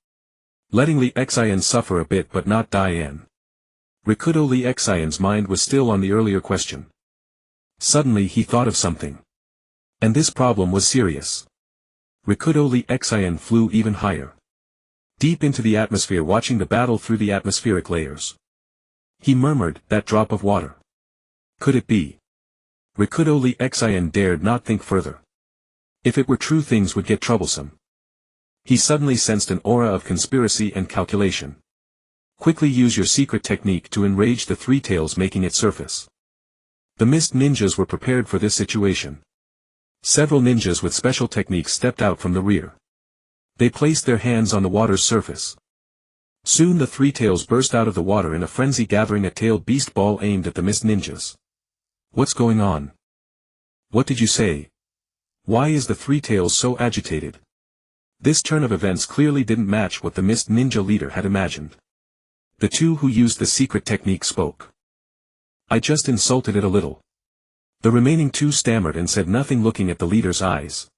Letting Li Xian suffer a bit but not die in. Rikudo. Li Xian's mind was still on the earlier question. Suddenly he thought of something. And this problem was serious. Rikudo. Li Xian flew even higher. Deep into the atmosphere, watching the battle through the atmospheric layers. He murmured, that drop of water. Could it be? Rikudo. Li Xian dared not think further. If it were true, things would get troublesome. He suddenly sensed an aura of conspiracy and calculation. Quickly use your secret technique to enrage the Three Tails, making it surface. The mist ninjas were prepared for this situation. Several ninjas with special techniques stepped out from the rear. They placed their hands on the water's surface. Soon the Three Tails burst out of the water in a frenzy, gathering a tailed beast ball aimed at the mist ninjas. What's going on? What did you say? Why is the Three Tails so agitated? This turn of events clearly didn't match what the mist ninja leader had imagined. The two who used the secret technique spoke. I just insulted it a little. The remaining two stammered and said nothing, looking at the leader's eyes.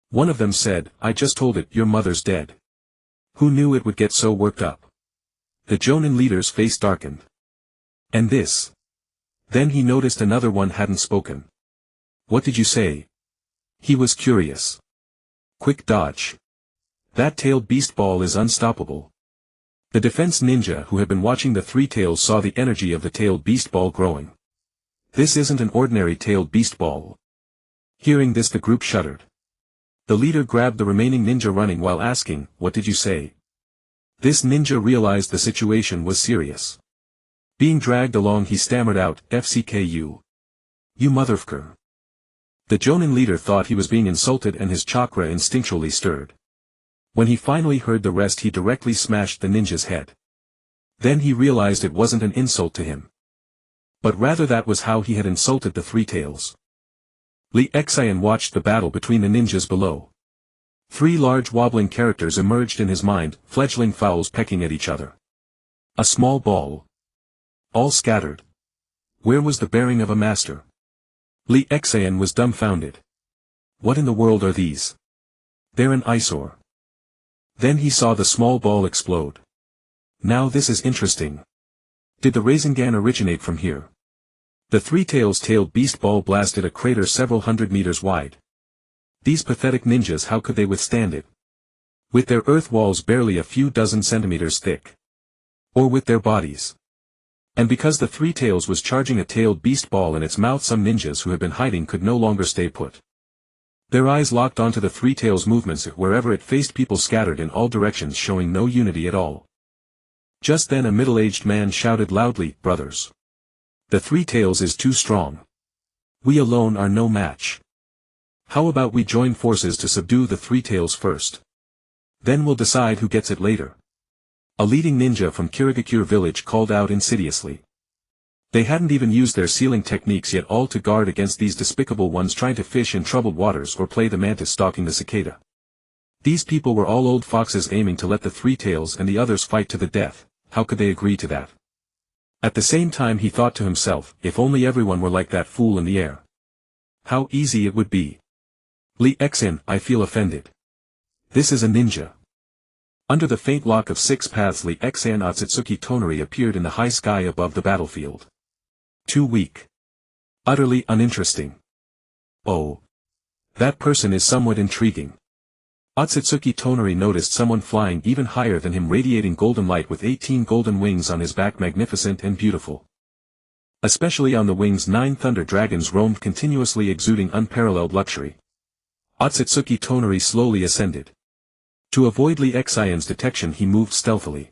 One of them said, I just told it, your mother's dead. Who knew it would get so worked up? The Jonin leader's face darkened. And this? Then he noticed another one hadn't spoken. What did you say? He was curious. Quick dodge. That tailed beast ball is unstoppable. The defense ninja who had been watching the three tails saw the energy of the tailed beast ball growing. This isn't an ordinary tailed beast ball. Hearing this, the group shuddered. The leader grabbed the remaining ninja running while asking, "What did you say?" This ninja realized the situation was serious. Being dragged along, he stammered out, "FCKU. You motherfucker." The Jonin leader thought he was being insulted and his chakra instinctually stirred. When he finally heard the rest, he directly smashed the ninja's head. Then he realized it wasn't an insult to him, but rather that was how he had insulted the three tails. Li Xian watched the battle between the ninjas below. Three large wobbling characters emerged in his mind, fledgling fowls pecking at each other. A small ball. All scattered. Where was the bearing of a master? Li Xian was dumbfounded. What in the world are these? They're an eyesore. Then he saw the small ball explode. Now this is interesting. Did the Rinnegan originate from here? The three tails tailed beast ball blasted a crater several hundred meters wide. These pathetic ninjas, how could they withstand it? With their earth walls barely a few dozen centimeters thick. Or with their bodies. And because the three tails was charging a tailed beast ball in its mouth, some ninjas who had been hiding could no longer stay put. Their eyes locked onto the three tails' movements. Wherever it faced, people scattered in all directions, showing no unity at all. Just then a middle-aged man shouted loudly, "Brothers! The three tails is too strong. We alone are no match. How about we join forces to subdue the three tails first? Then we'll decide who gets it later." A leading ninja from Kirigakure village called out insidiously. They hadn't even used their sealing techniques yet, all to guard against these despicable ones trying to fish in troubled waters or play the mantis stalking the cicada. These people were all old foxes aiming to let the three tails and the others fight to the death. How could they agree to that? At the same time he thought to himself, if only everyone were like that fool in the air. How easy it would be. Li Xian, I feel offended. This is a ninja. Under the faint lock of six paths, Li Xian Otsutsuki Tonari appeared in the high sky above the battlefield. Too weak. Utterly uninteresting. Oh. That person is somewhat intriguing. Otsutsuki Tonari noticed someone flying even higher than him, radiating golden light with 18 golden wings on his back, magnificent and beautiful. Especially on the wings 9 thunder dragons roamed continuously, exuding unparalleled luxury. Otsutsuki Tonari slowly ascended. To avoid Li Xian's detection he moved stealthily.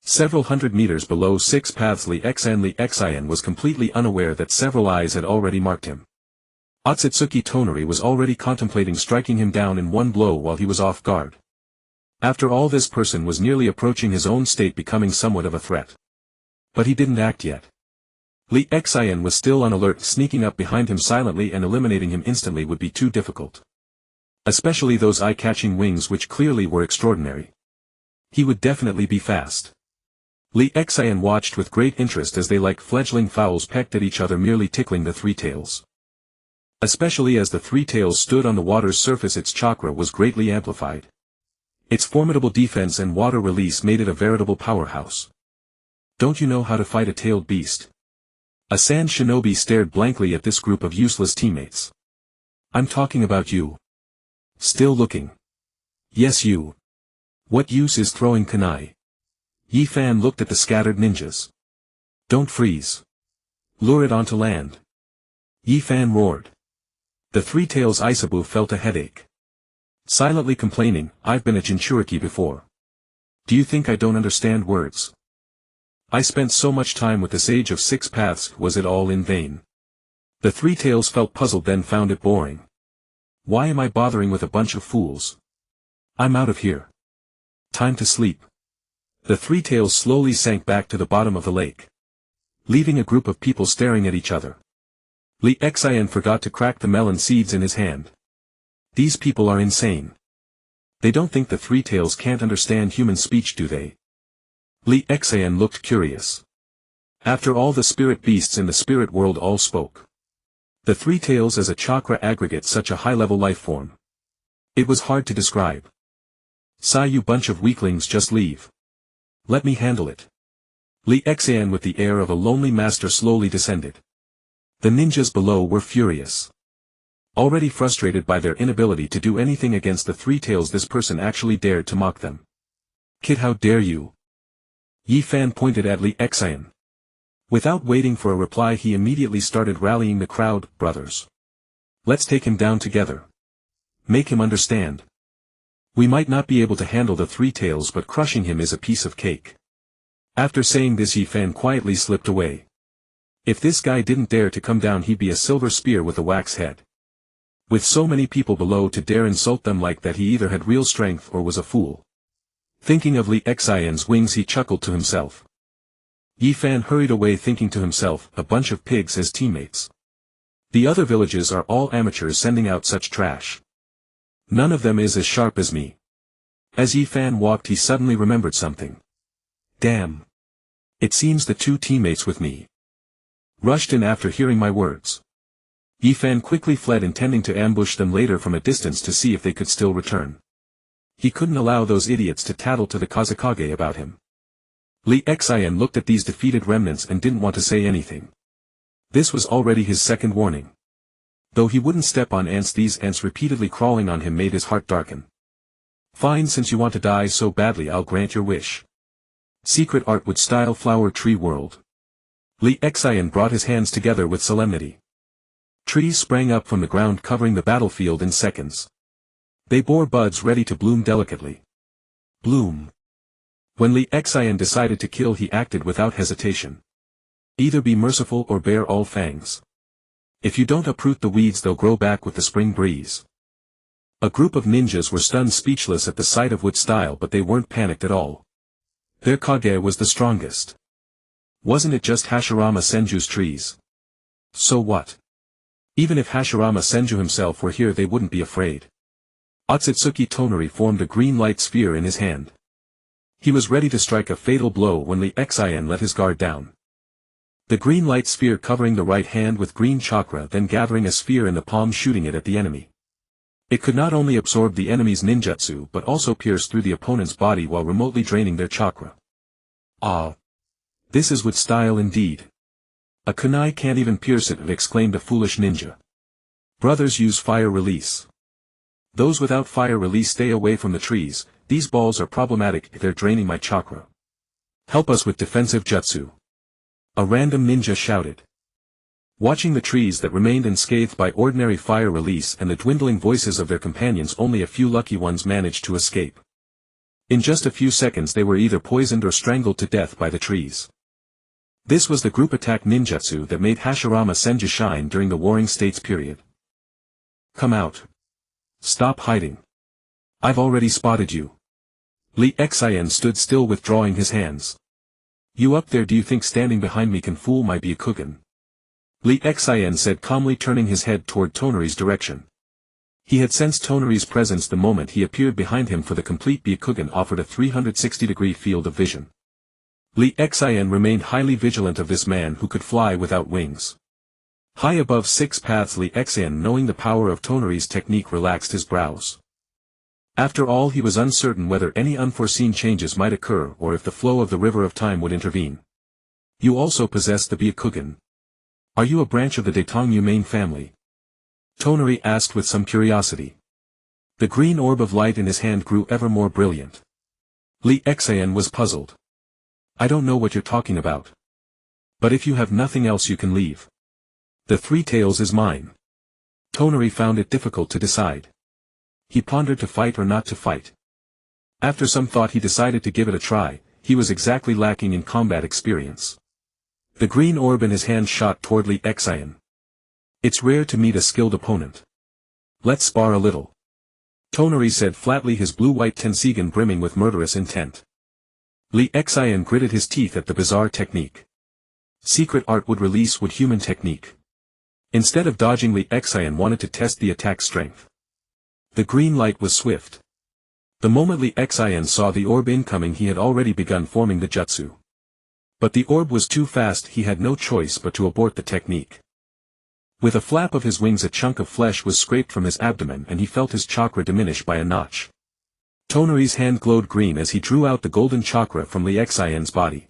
Several hundred meters below six paths Li Xian was completely unaware that several eyes had already marked him. Otsutsuki Tonari was already contemplating striking him down in one blow while he was off guard. After all, this person was nearly approaching his own state, becoming somewhat of a threat. But he didn't act yet. Li Xian was still on alert. Sneaking up behind him silently and eliminating him instantly would be too difficult. Especially those eye-catching wings, which clearly were extraordinary. He would definitely be fast. Li Xian watched with great interest as they, like fledgling fowls, pecked at each other, merely tickling the three tails. Especially as the three tails stood on the water's surface, its chakra was greatly amplified. Its formidable defense and water release made it a veritable powerhouse. Don't you know how to fight a tailed beast? A sand shinobi stared blankly at this group of useless teammates. I'm talking about you. Still looking? Yes, you. What use is throwing kunai? Yi Fan looked at the scattered ninjas. Don't freeze. Lure it onto land. Yi Fan roared. The three tails Isabu felt a headache. Silently complaining, I've been a Jinchuriki before. Do you think I don't understand words? I spent so much time with the Sage of Six Paths, was it all in vain? The three tails felt puzzled, then found it boring. Why am I bothering with a bunch of fools? I'm out of here. Time to sleep. The three tails slowly sank back to the bottom of the lake, leaving a group of people staring at each other. Li Xian forgot to crack the melon seeds in his hand. These people are insane. They don't think the three tails can't understand human speech, do they? Li Xian looked curious. After all, the spirit beasts in the spirit world all spoke. The three tails as a chakra aggregate, such a high-level life form. It was hard to describe. Sigh, you bunch of weaklings, just leave. Let me handle it. Li Xian, with the air of a lonely master, slowly descended. The ninjas below were furious. Already frustrated by their inability to do anything against the three tails, this person actually dared to mock them. Kid, how dare you? Yi Fan pointed at Li Xian. Without waiting for a reply, he immediately started rallying the crowd. Brothers, let's take him down together. Make him understand. We might not be able to handle the three tails, but crushing him is a piece of cake. After saying this, Yi Fan quietly slipped away. If this guy didn't dare to come down, he'd be a silver spear with a wax head. With so many people below to dare insult them like that, he either had real strength or was a fool. Thinking of Li Xian's wings, he chuckled to himself. Yi Fan hurried away thinking to himself, a bunch of pigs as teammates. The other villages are all amateurs sending out such trash. None of them is as sharp as me. As Yi Fan walked, he suddenly remembered something. Damn. It seems the two teammates with me rushed in after hearing my words. Yi Fan quickly fled, intending to ambush them later from a distance to see if they could still return. He couldn't allow those idiots to tattle to the Kazekage about him. Li Xian looked at these defeated remnants and didn't want to say anything. This was already his second warning. Though he wouldn't step on ants, these ants repeatedly crawling on him made his heart darken. Fine, since you want to die so badly, I'll grant your wish. Secret art would style flower tree world. Li Xian brought his hands together with solemnity. Trees sprang up from the ground, covering the battlefield in seconds. They bore buds ready to bloom delicately. Bloom. When Li Xian decided to kill, he acted without hesitation. Either be merciful or bear all fangs. If you don't uproot the weeds, they'll grow back with the spring breeze. A group of ninjas were stunned speechless at the sight of wood style, but they weren't panicked at all. Their Kage was the strongest. Wasn't it just Hashirama Senju's trees? So what? Even if Hashirama Senju himself were here, they wouldn't be afraid. Otsutsuki Tonari formed a green light sphere in his hand. He was ready to strike a fatal blow when Li Xian let his guard down. The green light sphere covering the right hand with green chakra, then gathering a sphere in the palm, shooting it at the enemy. It could not only absorb the enemy's ninjutsu but also pierce through the opponent's body while remotely draining their chakra. Ah! This is with style indeed. A kunai can't even pierce it, exclaimed a foolish ninja. Brothers, use fire release. Those without fire release stay away from the trees. These balls are problematic, they're draining my chakra. Help us with defensive jutsu. A random ninja shouted. Watching the trees that remained unscathed by ordinary fire release and the dwindling voices of their companions, only a few lucky ones managed to escape. In just a few seconds they were either poisoned or strangled to death by the trees. This was the group attack ninjutsu that made Hashirama Senju shine during the Warring States period. Come out. Stop hiding. I've already spotted you. Li Xian stood still, withdrawing his hands. You up there, do you think standing behind me can fool my Byakugan? Li Xian said calmly, turning his head toward Tonari's direction. He had sensed Tonari's presence the moment he appeared behind him, for the complete Byakugan offered a 360-degree field of vision. Li Xian remained highly vigilant of this man who could fly without wings. High above 6 paths, Li Xian, knowing the power of Tonari's technique, relaxed his brows. After all, he was uncertain whether any unforeseen changes might occur or if the flow of the river of time would intervene. You also possess the Byakugan. Are you a branch of the Daitong main family? Tonari asked with some curiosity. The green orb of light in his hand grew ever more brilliant. Li Xian was puzzled. I don't know what you're talking about. But if you have nothing else, you can leave. The three tails is mine. Tonari found it difficult to decide. He pondered to fight or not to fight. After some thought he decided to give it a try. He was exactly lacking in combat experience. The green orb in his hand shot toward Li Xian. It's rare to meet a skilled opponent. Let's spar a little. Tonari said flatly, his blue-white tensigan brimming with murderous intent. Li Xian gritted his teeth at the bizarre technique. Secret art would release would human technique. Instead of dodging, Li Xian wanted to test the attack strength. The green light was swift. The moment Li Xian saw the orb incoming, he had already begun forming the jutsu. But the orb was too fast, he had no choice but to abort the technique. With a flap of his wings, a chunk of flesh was scraped from his abdomen and he felt his chakra diminish by a notch. Tonari's hand glowed green as he drew out the golden chakra from Li Xian's body.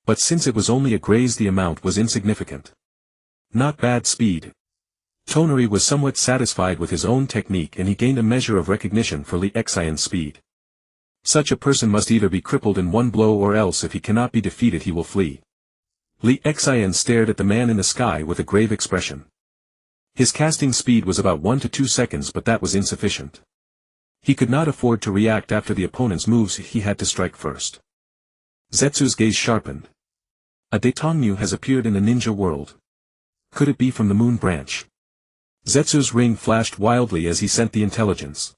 But since it was only a graze, the amount was insignificant. Not bad speed. Tonari was somewhat satisfied with his own technique and he gained a measure of recognition for Li Xian's speed. Such a person must either be crippled in one blow or else if he cannot be defeated he will flee. Li Xian stared at the man in the sky with a grave expression. His casting speed was about 1 to 2 seconds, but that was insufficient. He could not afford to react after the opponent's moves, he had to strike first. Zetsu's gaze sharpened. A Daitongmu has appeared in the ninja world. Could it be from the moon branch? Zetsu's ring flashed wildly as he sent the intelligence.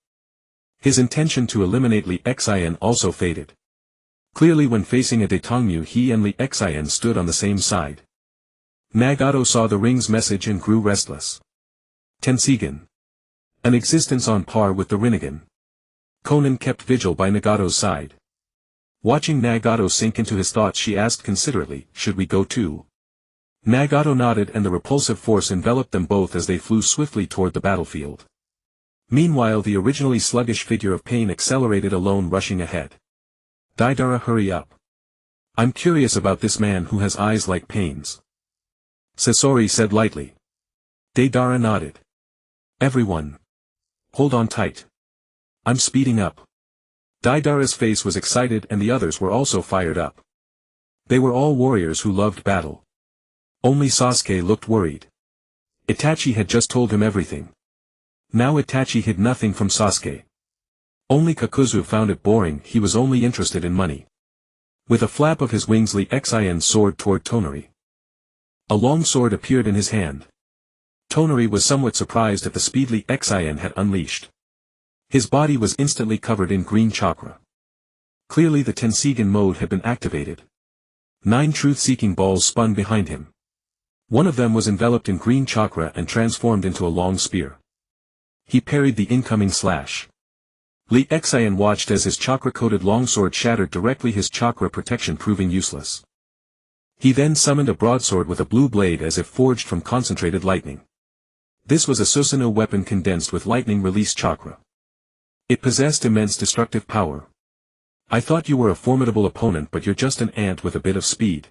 His intention to eliminate Li Xian also faded. Clearly when facing a Daitongmu he and Li Xian stood on the same side. Nagato saw the ring's message and grew restless. Tenseigan. An existence on par with the Rinnegan. Konan kept vigil by Nagato's side. Watching Nagato sink into his thoughts she asked considerately, should we go too? Nagato nodded and the repulsive force enveloped them both as they flew swiftly toward the battlefield. Meanwhile the originally sluggish figure of Pain accelerated alone, rushing ahead. Deidara, hurry up. I'm curious about this man who has eyes like Pain's. Sasori said lightly. Deidara nodded. Everyone. Hold on tight. I'm speeding up. Deidara's face was excited and the others were also fired up. They were all warriors who loved battle. Only Sasuke looked worried. Itachi had just told him everything. Now Itachi hid nothing from Sasuke. Only Kakuzu found it boring, he was only interested in money. With a flap of his wings Li Xian soared toward Tonari. A long sword appeared in his hand. Tonari was somewhat surprised at the speed Li Xian had unleashed. His body was instantly covered in green chakra. Clearly the Tenseigan mode had been activated. 9 truth-seeking balls spun behind him. One of them was enveloped in green chakra and transformed into a long spear. He parried the incoming slash. Li Xian watched as his chakra-coated longsword shattered directly, his chakra protection proving useless. He then summoned a broadsword with a blue blade as if forged from concentrated lightning. This was a Susanoo weapon condensed with lightning release chakra. It possessed immense destructive power. I thought you were a formidable opponent, but you're just an ant with a bit of speed.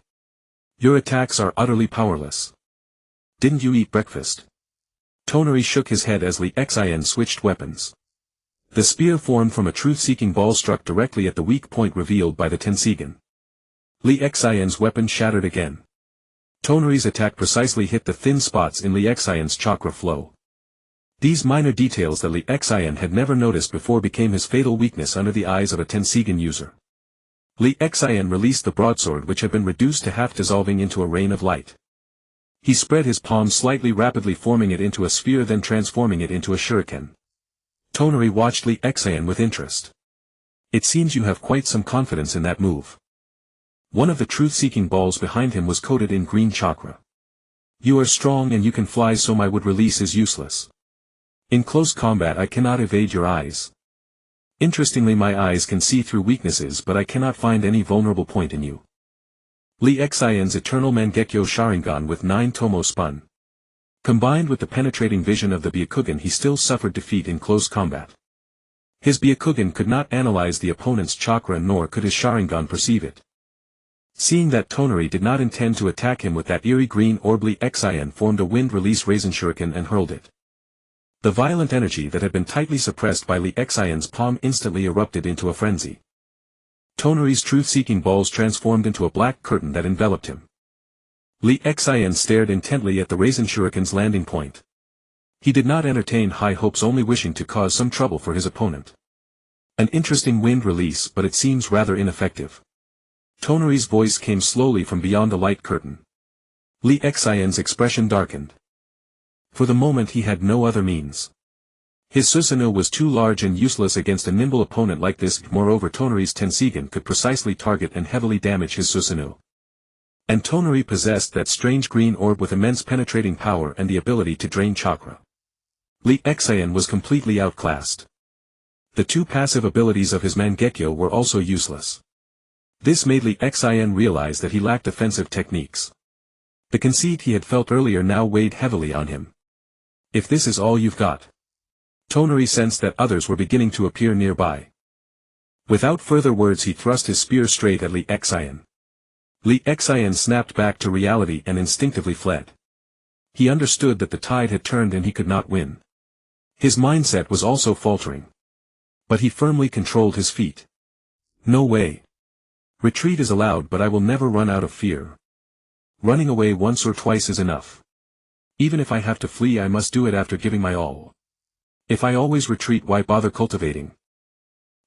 Your attacks are utterly powerless. Didn't you eat breakfast? Tonari shook his head as Li Xian switched weapons. The spear formed from a truth-seeking ball struck directly at the weak point revealed by the Tenseigan. Li Xian's weapon shattered again. Tonari's attack precisely hit the thin spots in Li Xian's chakra flow. These minor details that Li Xian had never noticed before became his fatal weakness under the eyes of a Tenseigan user. Li Xian released the broadsword, which had been reduced to half, dissolving into a rain of light. He spread his palm slightly, rapidly forming it into a sphere, then transforming it into a shuriken. Tonari watched Li Xian with interest. It seems you have quite some confidence in that move. One of the truth-seeking balls behind him was coated in green chakra. You are strong and you can fly, so my wood release is useless. In close combat I cannot evade your eyes. Interestingly, my eyes can see through weaknesses, but I cannot find any vulnerable point in you. Li Xian's eternal Mangekyo Sharingan with 9 tomo spun. Combined with the penetrating vision of the Byakugan, he still suffered defeat in close combat. His Byakugan could not analyze the opponent's chakra, nor could his Sharingan perceive it. Seeing that Tonari did not intend to attack him with that eerie green orb, Li Xian formed a wind-release Raisin Shuriken and hurled it. The violent energy that had been tightly suppressed by Li Xian's palm instantly erupted into a frenzy. Tonari's truth-seeking balls transformed into a black curtain that enveloped him. Li Xian stared intently at the Raisin Shuriken's landing point. He did not entertain high hopes, only wishing to cause some trouble for his opponent. An interesting wind release, but it seems rather ineffective. Tonari's voice came slowly from beyond the light curtain. Li Xian's expression darkened. For the moment he had no other means. His Susanoo was too large and useless against a nimble opponent like this. Moreover, Tonari's Tenseigan could precisely target and heavily damage his Susanoo. And Tonari possessed that strange green orb with immense penetrating power and the ability to drain chakra. Li Xian was completely outclassed. The 2 passive abilities of his Mangekyo were also useless. This made Li Xian realize that he lacked offensive techniques. The conceit he had felt earlier now weighed heavily on him. If this is all you've got. Tonari sensed that others were beginning to appear nearby. Without further words he thrust his spear straight at Li Xian. Li Xian snapped back to reality and instinctively fled. He understood that the tide had turned and he could not win. His mindset was also faltering. But he firmly controlled his feet. No way. Retreat is allowed, but I will never run out of fear. Running away once or twice is enough. Even if I have to flee, I must do it after giving my all. If I always retreat, why bother cultivating?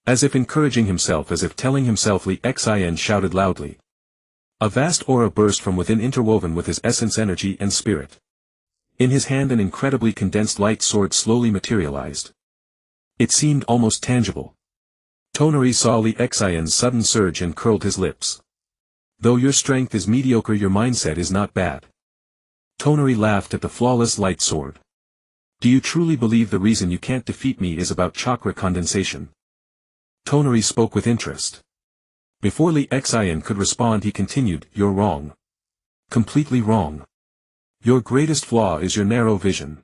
As if encouraging himself, as if telling himself, Li Xin shouted loudly. A vast aura burst from within, interwoven with his essence, energy and spirit. In his hand an incredibly condensed light sword slowly materialized. It seemed almost tangible. Tonari saw Li Xin's sudden surge and curled his lips. Though your strength is mediocre, your mindset is not bad. Tonari laughed at the flawless light sword. Do you truly believe the reason you can't defeat me is about chakra condensation? Tonari spoke with interest. Before Li Xin could respond, he continued, you're wrong. Completely wrong. Your greatest flaw is your narrow vision.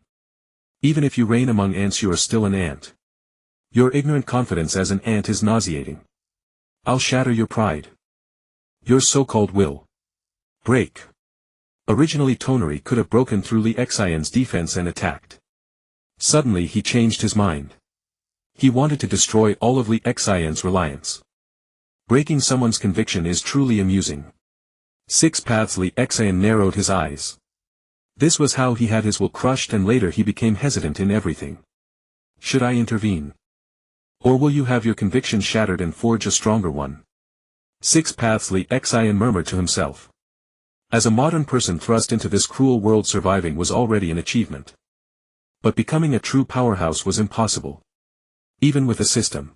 Even if you reign among ants, you are still an ant. Your ignorant confidence as an ant is nauseating. I'll shatter your pride. Your so-called will. Break. Originally Tonari could have broken through Li Xin's defense and attacked. Suddenly he changed his mind. He wanted to destroy all of Li Xin's reliance. Breaking someone's conviction is truly amusing. 6 paths. Li Xin narrowed his eyes. This was how he had his will crushed, and later he became hesitant in everything. Should I intervene? Or will you have your conviction shattered and forge a stronger one? 6 paths. Li Xin murmured to himself. As a modern person thrust into this cruel world, surviving was already an achievement. But becoming a true powerhouse was impossible. Even with a system.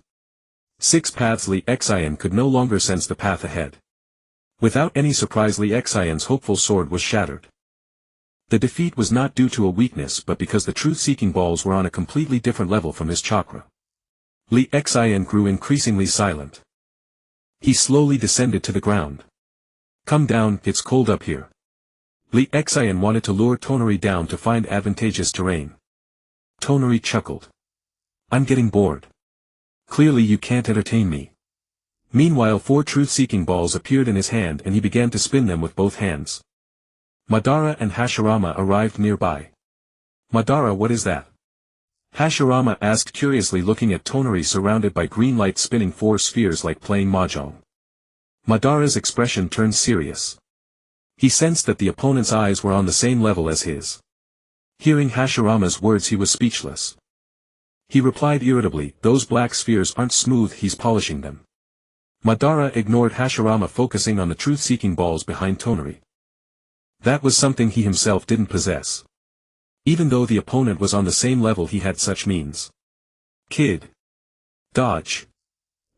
6 paths. Li Xin could no longer sense the path ahead. Without any surprise, Li Xin's hopeful sword was shattered. The defeat was not due to a weakness, but because the truth-seeking balls were on a completely different level from his chakra. Li Xin grew increasingly silent. He slowly descended to the ground. Come down, it's cold up here. Li Xin wanted to lure Tonari down to find advantageous terrain. Tonari chuckled. I'm getting bored. Clearly you can't entertain me. Meanwhile 4 truth-seeking balls appeared in his hand and he began to spin them with both hands. Madara and Hashirama arrived nearby. Madara, what is that? Hashirama asked curiously, looking at Tonari surrounded by green light spinning 4 spheres like playing mahjong. Madara's expression turned serious. He sensed that the opponent's eyes were on the same level as his. Hearing Hashirama's words, he was speechless. He replied irritably, those black spheres aren't smooth, he's polishing them. Madara ignored Hashirama, focusing on the truth-seeking balls behind Tonari. That was something he himself didn't possess. Even though the opponent was on the same level, he had such means. Kid. Dodge.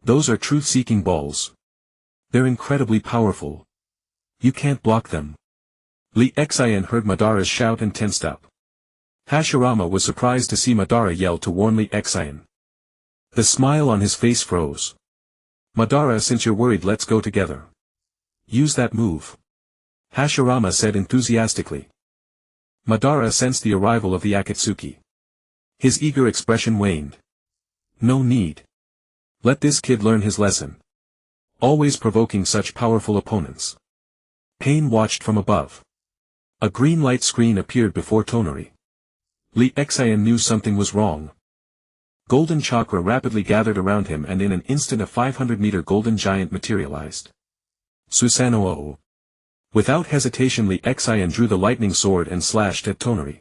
Those are truth-seeking balls. They're incredibly powerful. You can't block them. Li Xin heard Madara's shout and tensed up. Hashirama was surprised to see Madara yell to warn Li Xin. The smile on his face froze. Madara, since you're worried, let's go together. Use that move. Hashirama said enthusiastically. Madara sensed the arrival of the Akatsuki. His eager expression waned. No need. Let this kid learn his lesson. Always provoking such powerful opponents. Pain watched from above. A green light screen appeared before Tonari. Li Xin knew something was wrong. Golden chakra rapidly gathered around him, and in an instant a 500-meter golden giant materialized. Susanoo. Without hesitation, Li Xin drew the lightning sword and slashed at Tonari.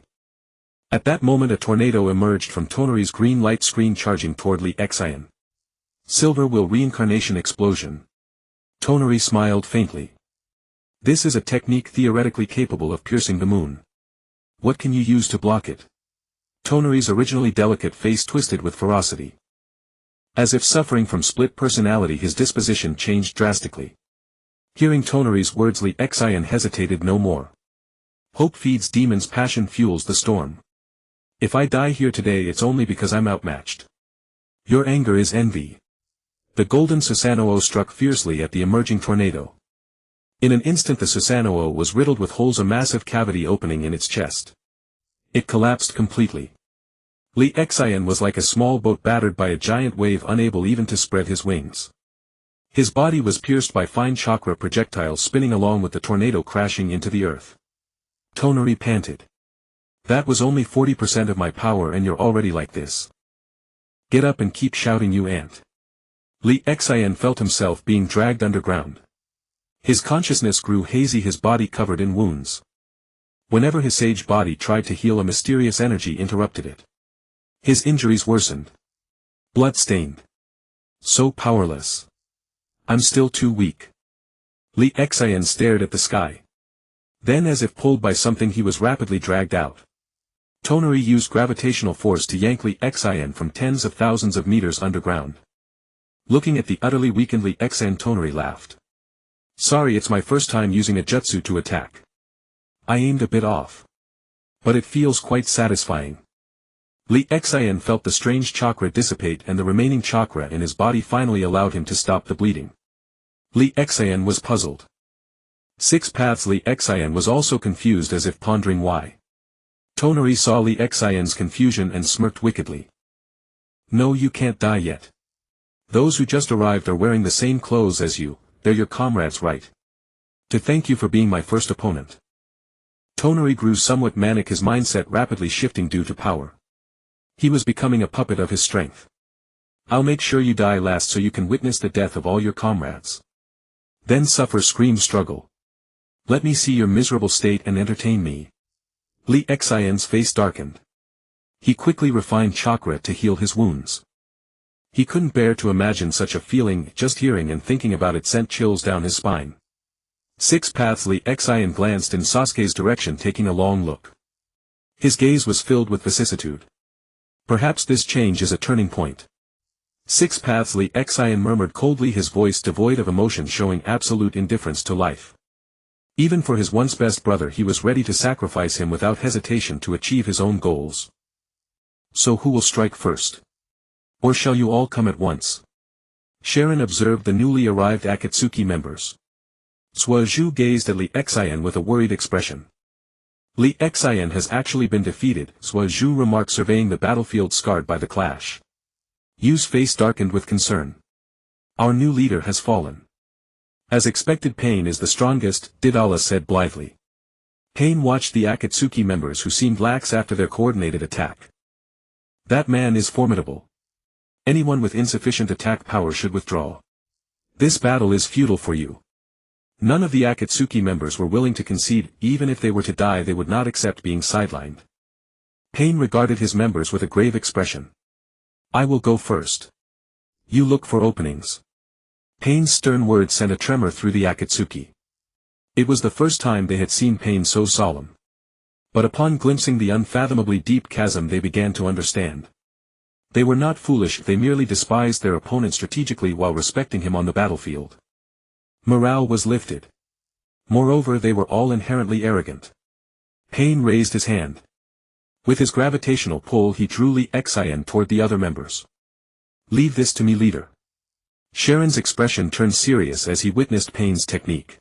At that moment a tornado emerged from Tonari's green light screen, charging toward Li Xin. Silver Will Reincarnation Explosion. Tonari smiled faintly. This is a technique theoretically capable of piercing the moon. What can you use to block it? Tonari's originally delicate face twisted with ferocity. As if suffering from split personality, his disposition changed drastically. Hearing Tonari's words, Li Xin hesitated no more. Hope feeds demons, passion fuels the storm. If I die here today, it's only because I'm outmatched. Your anger is envy. The golden Susanoo struck fiercely at the emerging tornado. In an instant the Susanoo was riddled with holes, a massive cavity opening in its chest. It collapsed completely. Li Xin was like a small boat battered by a giant wave, unable even to spread his wings. His body was pierced by fine chakra projectiles spinning along with the tornado, crashing into the earth. Tonari panted. That was only 40% of my power and you're already like this. Get up and keep shouting, you ant. Li Xian felt himself being dragged underground. His consciousness grew hazy, his body covered in wounds. Whenever his sage body tried to heal, a mysterious energy interrupted it. His injuries worsened. Blood-stained. So powerless. I'm still too weak. Li Xian stared at the sky. Then, as if pulled by something, he was rapidly dragged out. Toneri used gravitational force to yank Li Xian from tens of thousands of meters underground. Looking at the utterly weakened Li Xian, Toneri laughed. Sorry, it's my first time using a jutsu to attack. I aimed a bit off. But it feels quite satisfying. Li Xian felt the strange chakra dissipate, and the remaining chakra in his body finally allowed him to stop the bleeding. Li Xian was puzzled. 6 paths. Li Xian was also confused, as if pondering why. Toneri saw Li Xian's confusion and smirked wickedly. No, you can't die yet. Those who just arrived are wearing the same clothes as you, they're your comrades, right? To thank you for being my first opponent. Toneri grew somewhat manic, his mindset rapidly shifting due to power. He was becoming a puppet of his strength. I'll make sure you die last so you can witness the death of all your comrades. Then suffer, scream, struggle. Let me see your miserable state and entertain me. Li Xian's face darkened. He quickly refined chakra to heal his wounds. He couldn't bear to imagine such a feeling, just hearing and thinking about it sent chills down his spine. 6 paths. Li Xian glanced in Sasuke's direction, taking a long look. His gaze was filled with vicissitude. Perhaps this change is a turning point. 6 paths. Li Xian murmured coldly, his voice devoid of emotion, showing absolute indifference to life. Even for his once best brother, he was ready to sacrifice him without hesitation to achieve his own goals. So who will strike first? Or shall you all come at once? Sharon observed the newly arrived Akatsuki members. Suozhu gazed at Li Xian with a worried expression. Li Xian has actually been defeated, Suozhu remarked, surveying the battlefield scarred by the clash. Yu's face darkened with concern. Our new leader has fallen. As expected, Pain is the strongest, Didala said blithely. Pain watched the Akatsuki members, who seemed lax after their coordinated attack. That man is formidable. Anyone with insufficient attack power should withdraw. This battle is futile for you. None of the Akatsuki members were willing to concede. Even if they were to die, they would not accept being sidelined. Pain regarded his members with a grave expression. I will go first. You look for openings. Pain's stern words sent a tremor through the Akatsuki. It was the first time they had seen Pain so solemn. But upon glimpsing the unfathomably deep chasm, they began to understand. They were not foolish, they merely despised their opponent strategically while respecting him on the battlefield. Morale was lifted. Moreover, they were all inherently arrogant. Pain raised his hand. With his gravitational pull, he drew Li Xian toward the other members. Leave this to me, leader. Sharon's expression turned serious as he witnessed Pain's technique.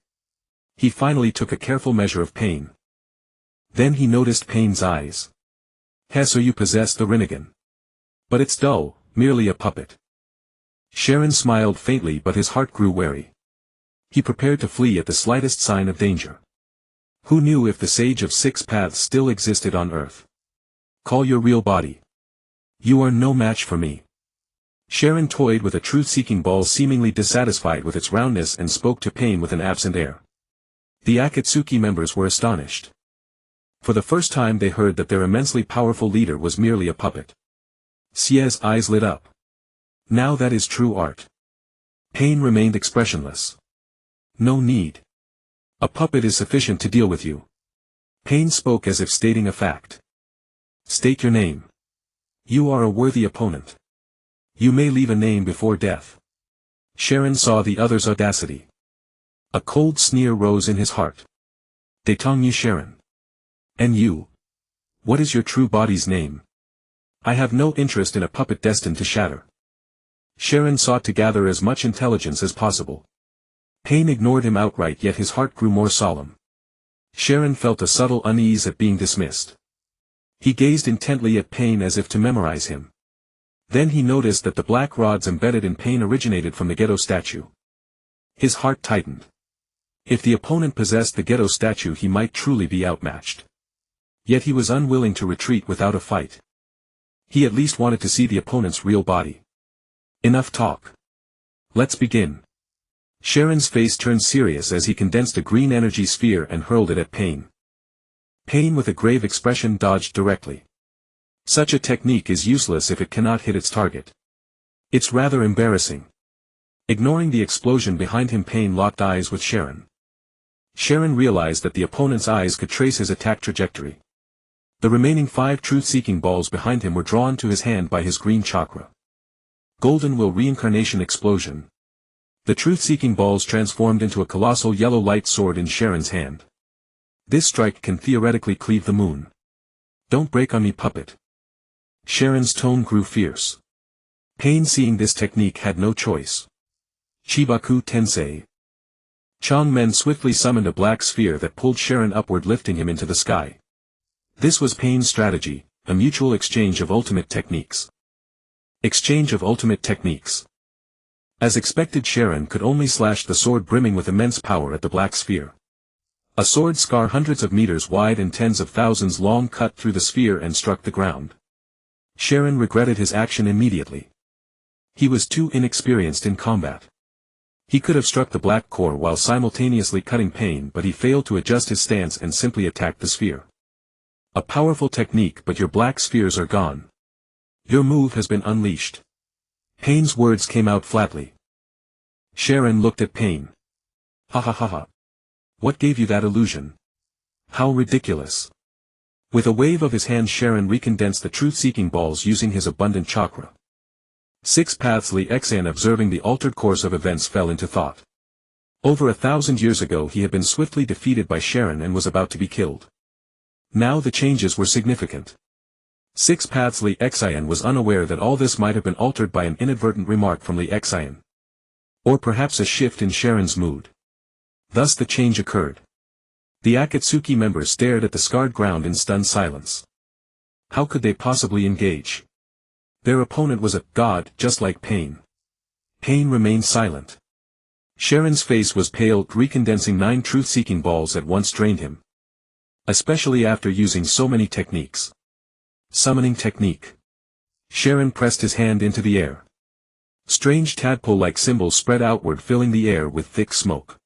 He finally took a careful measure of Pain. Then he noticed Pain's eyes. So you possess the Rinnegan. But it's dull, merely a puppet. Sharon smiled faintly, but his heart grew wary. He prepared to flee at the slightest sign of danger. Who knew if the Sage of 6 Paths still existed on Earth? Call your real body. You are no match for me. Sharon toyed with a truth-seeking ball, seemingly dissatisfied with its roundness, and spoke to Pain with an absent air. The Akatsuki members were astonished. For the first time they heard that their immensely powerful leader was merely a puppet. Xie's eyes lit up. Now that is true art. Pain remained expressionless. No need. A puppet is sufficient to deal with you. Pain spoke as if stating a fact. State your name. You are a worthy opponent. You may leave a name before death. Sharon saw the other's audacity. A cold sneer rose in his heart. Detong Sharon. And you? What is your true body's name? I have no interest in a puppet destined to shatter. Sharon sought to gather as much intelligence as possible. Pain ignored him outright, yet his heart grew more solemn. Sharon felt a subtle unease at being dismissed. He gazed intently at Pain as if to memorize him. Then he noticed that the black rods embedded in Pain originated from the ghetto statue. His heart tightened. If the opponent possessed the ghetto statue, he might truly be outmatched. Yet he was unwilling to retreat without a fight. He at least wanted to see the opponent's real body. Enough talk. Let's begin. Sharin's face turned serious as he condensed a green energy sphere and hurled it at Pain. Pain with a grave expression dodged directly. Such a technique is useless if it cannot hit its target. It's rather embarrassing. Ignoring the explosion behind him, Pain locked eyes with Sharin. Sharin realized that the opponent's eyes could trace his attack trajectory. The remaining 5 truth-seeking balls behind him were drawn to his hand by his green chakra. Golden Will Reincarnation Explosion. The truth-seeking balls transformed into a colossal yellow light sword in Sharin's hand. This strike can theoretically cleave the moon. Don't break on me, puppet. Sharin's tone grew fierce. Pain, seeing this technique, had no choice. Chibaku Tensei. Changmen swiftly summoned a black sphere that pulled Sharin upward, lifting him into the sky. This was Pain's strategy, a mutual exchange of ultimate techniques. Exchange of ultimate techniques. As expected, Sharin could only slash the sword brimming with immense power at the black sphere. A sword scar hundreds of meters wide and tens of thousands long cut through the sphere and struck the ground. Sharin regretted his action immediately. He was too inexperienced in combat. He could have struck the black core while simultaneously cutting Pain, but he failed to adjust his stance and simply attacked the sphere. A powerful technique, but your black spheres are gone. Your move has been unleashed. Pain's words came out flatly. Sharin looked at Pain. Ha ha ha ha. What gave you that illusion? How ridiculous. With a wave of his hand, Sharin recondensed the truth-seeking balls using his abundant chakra. 6 paths. Li Xian, observing the altered course of events, fell into thought. Over 1,000 years ago he had been swiftly defeated by Sharin and was about to be killed. Now the changes were significant. 6 paths. Li Xian was unaware that all this might have been altered by an inadvertent remark from Li Xian. Or perhaps a shift in Sharin's mood. Thus the change occurred. The Akatsuki members stared at the scarred ground in stunned silence. How could they possibly engage? Their opponent was a god, just like Pain. Pain remained silent. Sharin's face was pale. Recondensing 9 truth-seeking balls at once drained him. Especially after using so many techniques. Summoning technique. Sharin pressed his hand into the air. Strange tadpole-like symbols spread outward, filling the air with thick smoke.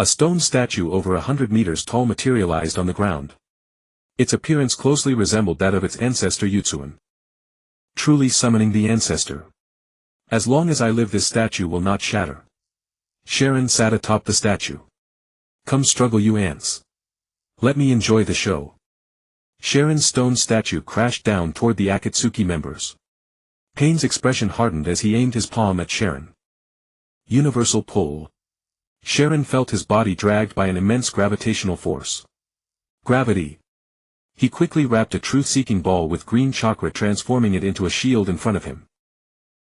A stone statue over 100 meters tall materialized on the ground. Its appearance closely resembled that of its ancestor Yutsuan. Truly summoning the ancestor. As long as I live, this statue will not shatter. Sharin sat atop the statue. Come struggle, you ants. Let me enjoy the show. Sharin's stone statue crashed down toward the Akatsuki members. Pain's expression hardened as he aimed his palm at Sharin. Universal pull. Sharin felt his body dragged by an immense gravitational force. Gravity. He quickly wrapped a truth-seeking ball with green chakra, transforming it into a shield in front of him.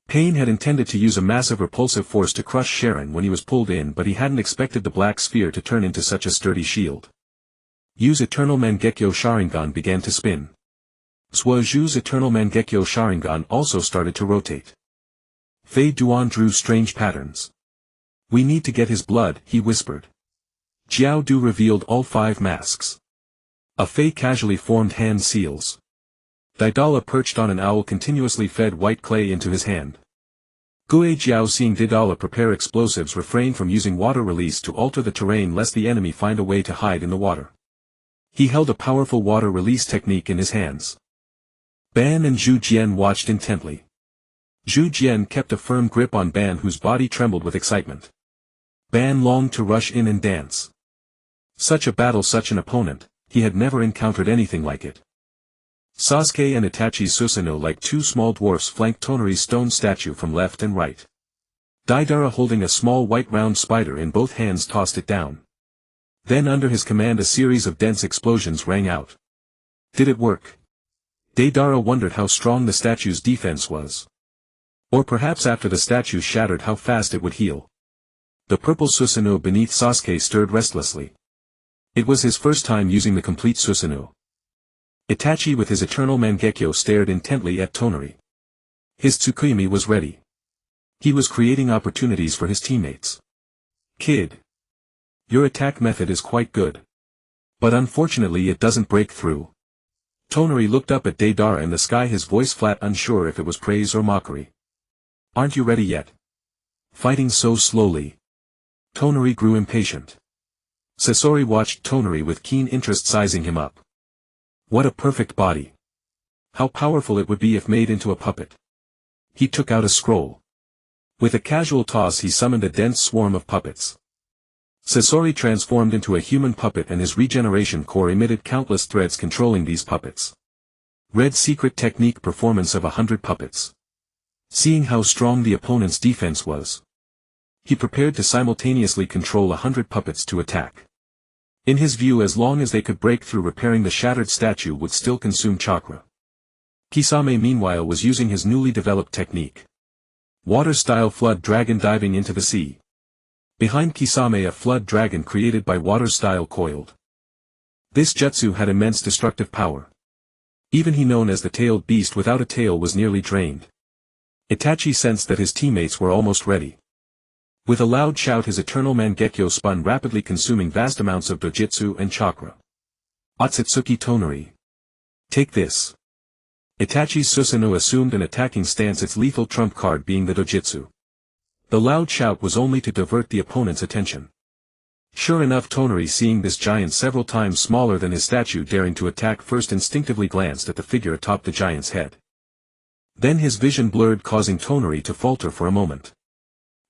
Pain had intended to use a massive repulsive force to crush Sharin when he was pulled in, but he hadn't expected the black sphere to turn into such a sturdy shield. Yu's eternal Mangekyo Sharingan began to spin. Suoju's eternal Mangekyo Sharingan also started to rotate. Fei Duan drew strange patterns. We need to get his blood, he whispered. Jiao Du revealed all 5 masks. A Fei casually formed hand seals. Daedala perched on an owl continuously fed white clay into his hand. Gue Jiao, seeing Daedala prepare explosives, refrained from using water release to alter the terrain lest the enemy find a way to hide in the water. He held a powerful water release technique in his hands. Ban and Zhu Jian watched intently. Zhu Jian kept a firm grip on Ban, whose body trembled with excitement. Ban longed to rush in and dance. Such a battle, such an opponent, he had never encountered anything like it. Sasuke and Itachi Susanoo, like 2 small dwarfs, flanked Tonari's stone statue from left and right. Daidara, holding a small white round spider in both hands, tossed it down. Then under his command a series of dense explosions rang out. Did it work? Daidara wondered how strong the statue's defense was. Or perhaps after the statue shattered, how fast it would heal. The purple Susanoo beneath Sasuke stirred restlessly. It was his first time using the complete Susanoo. Itachi with his eternal Mangekyo stared intently at Tonari. His Tsukuyomi was ready. He was creating opportunities for his teammates. Kid. Your attack method is quite good. But unfortunately it doesn't break through. Tonari looked up at Daidara in the sky, his voice flat, unsure if it was praise or mockery. Aren't you ready yet? Fighting so slowly. Tonari grew impatient. Sasori watched Tonari with keen interest, sizing him up. What a perfect body. How powerful it would be if made into a puppet. He took out a scroll. With a casual toss he summoned a dense swarm of puppets. Sasori transformed into a human puppet and his regeneration core emitted countless threads controlling these puppets. Red secret technique performance of 100 puppets. Seeing how strong the opponent's defense was, he prepared to simultaneously control 100 puppets to attack. In his view, as long as they could break through, repairing the shattered statue would still consume chakra. Kisame meanwhile was using his newly developed technique. Water-style flood dragon diving into the sea. Behind Kisame a flood dragon created by water-style coiled. This jutsu had immense destructive power. Even he, known as the tailed beast without a tail, was nearly drained. Itachi sensed that his teammates were almost ready. With a loud shout his eternal Mangekyo spun, rapidly consuming vast amounts of dojutsu and chakra. Otsutsuki Tonari. Take this. Itachi's Susanoo assumed an attacking stance, its lethal trump card being the dojutsu. The loud shout was only to divert the opponent's attention. Sure enough, Tonari, seeing this giant several times smaller than his statue daring to attack, first instinctively glanced at the figure atop the giant's head. Then his vision blurred, causing Tonari to falter for a moment.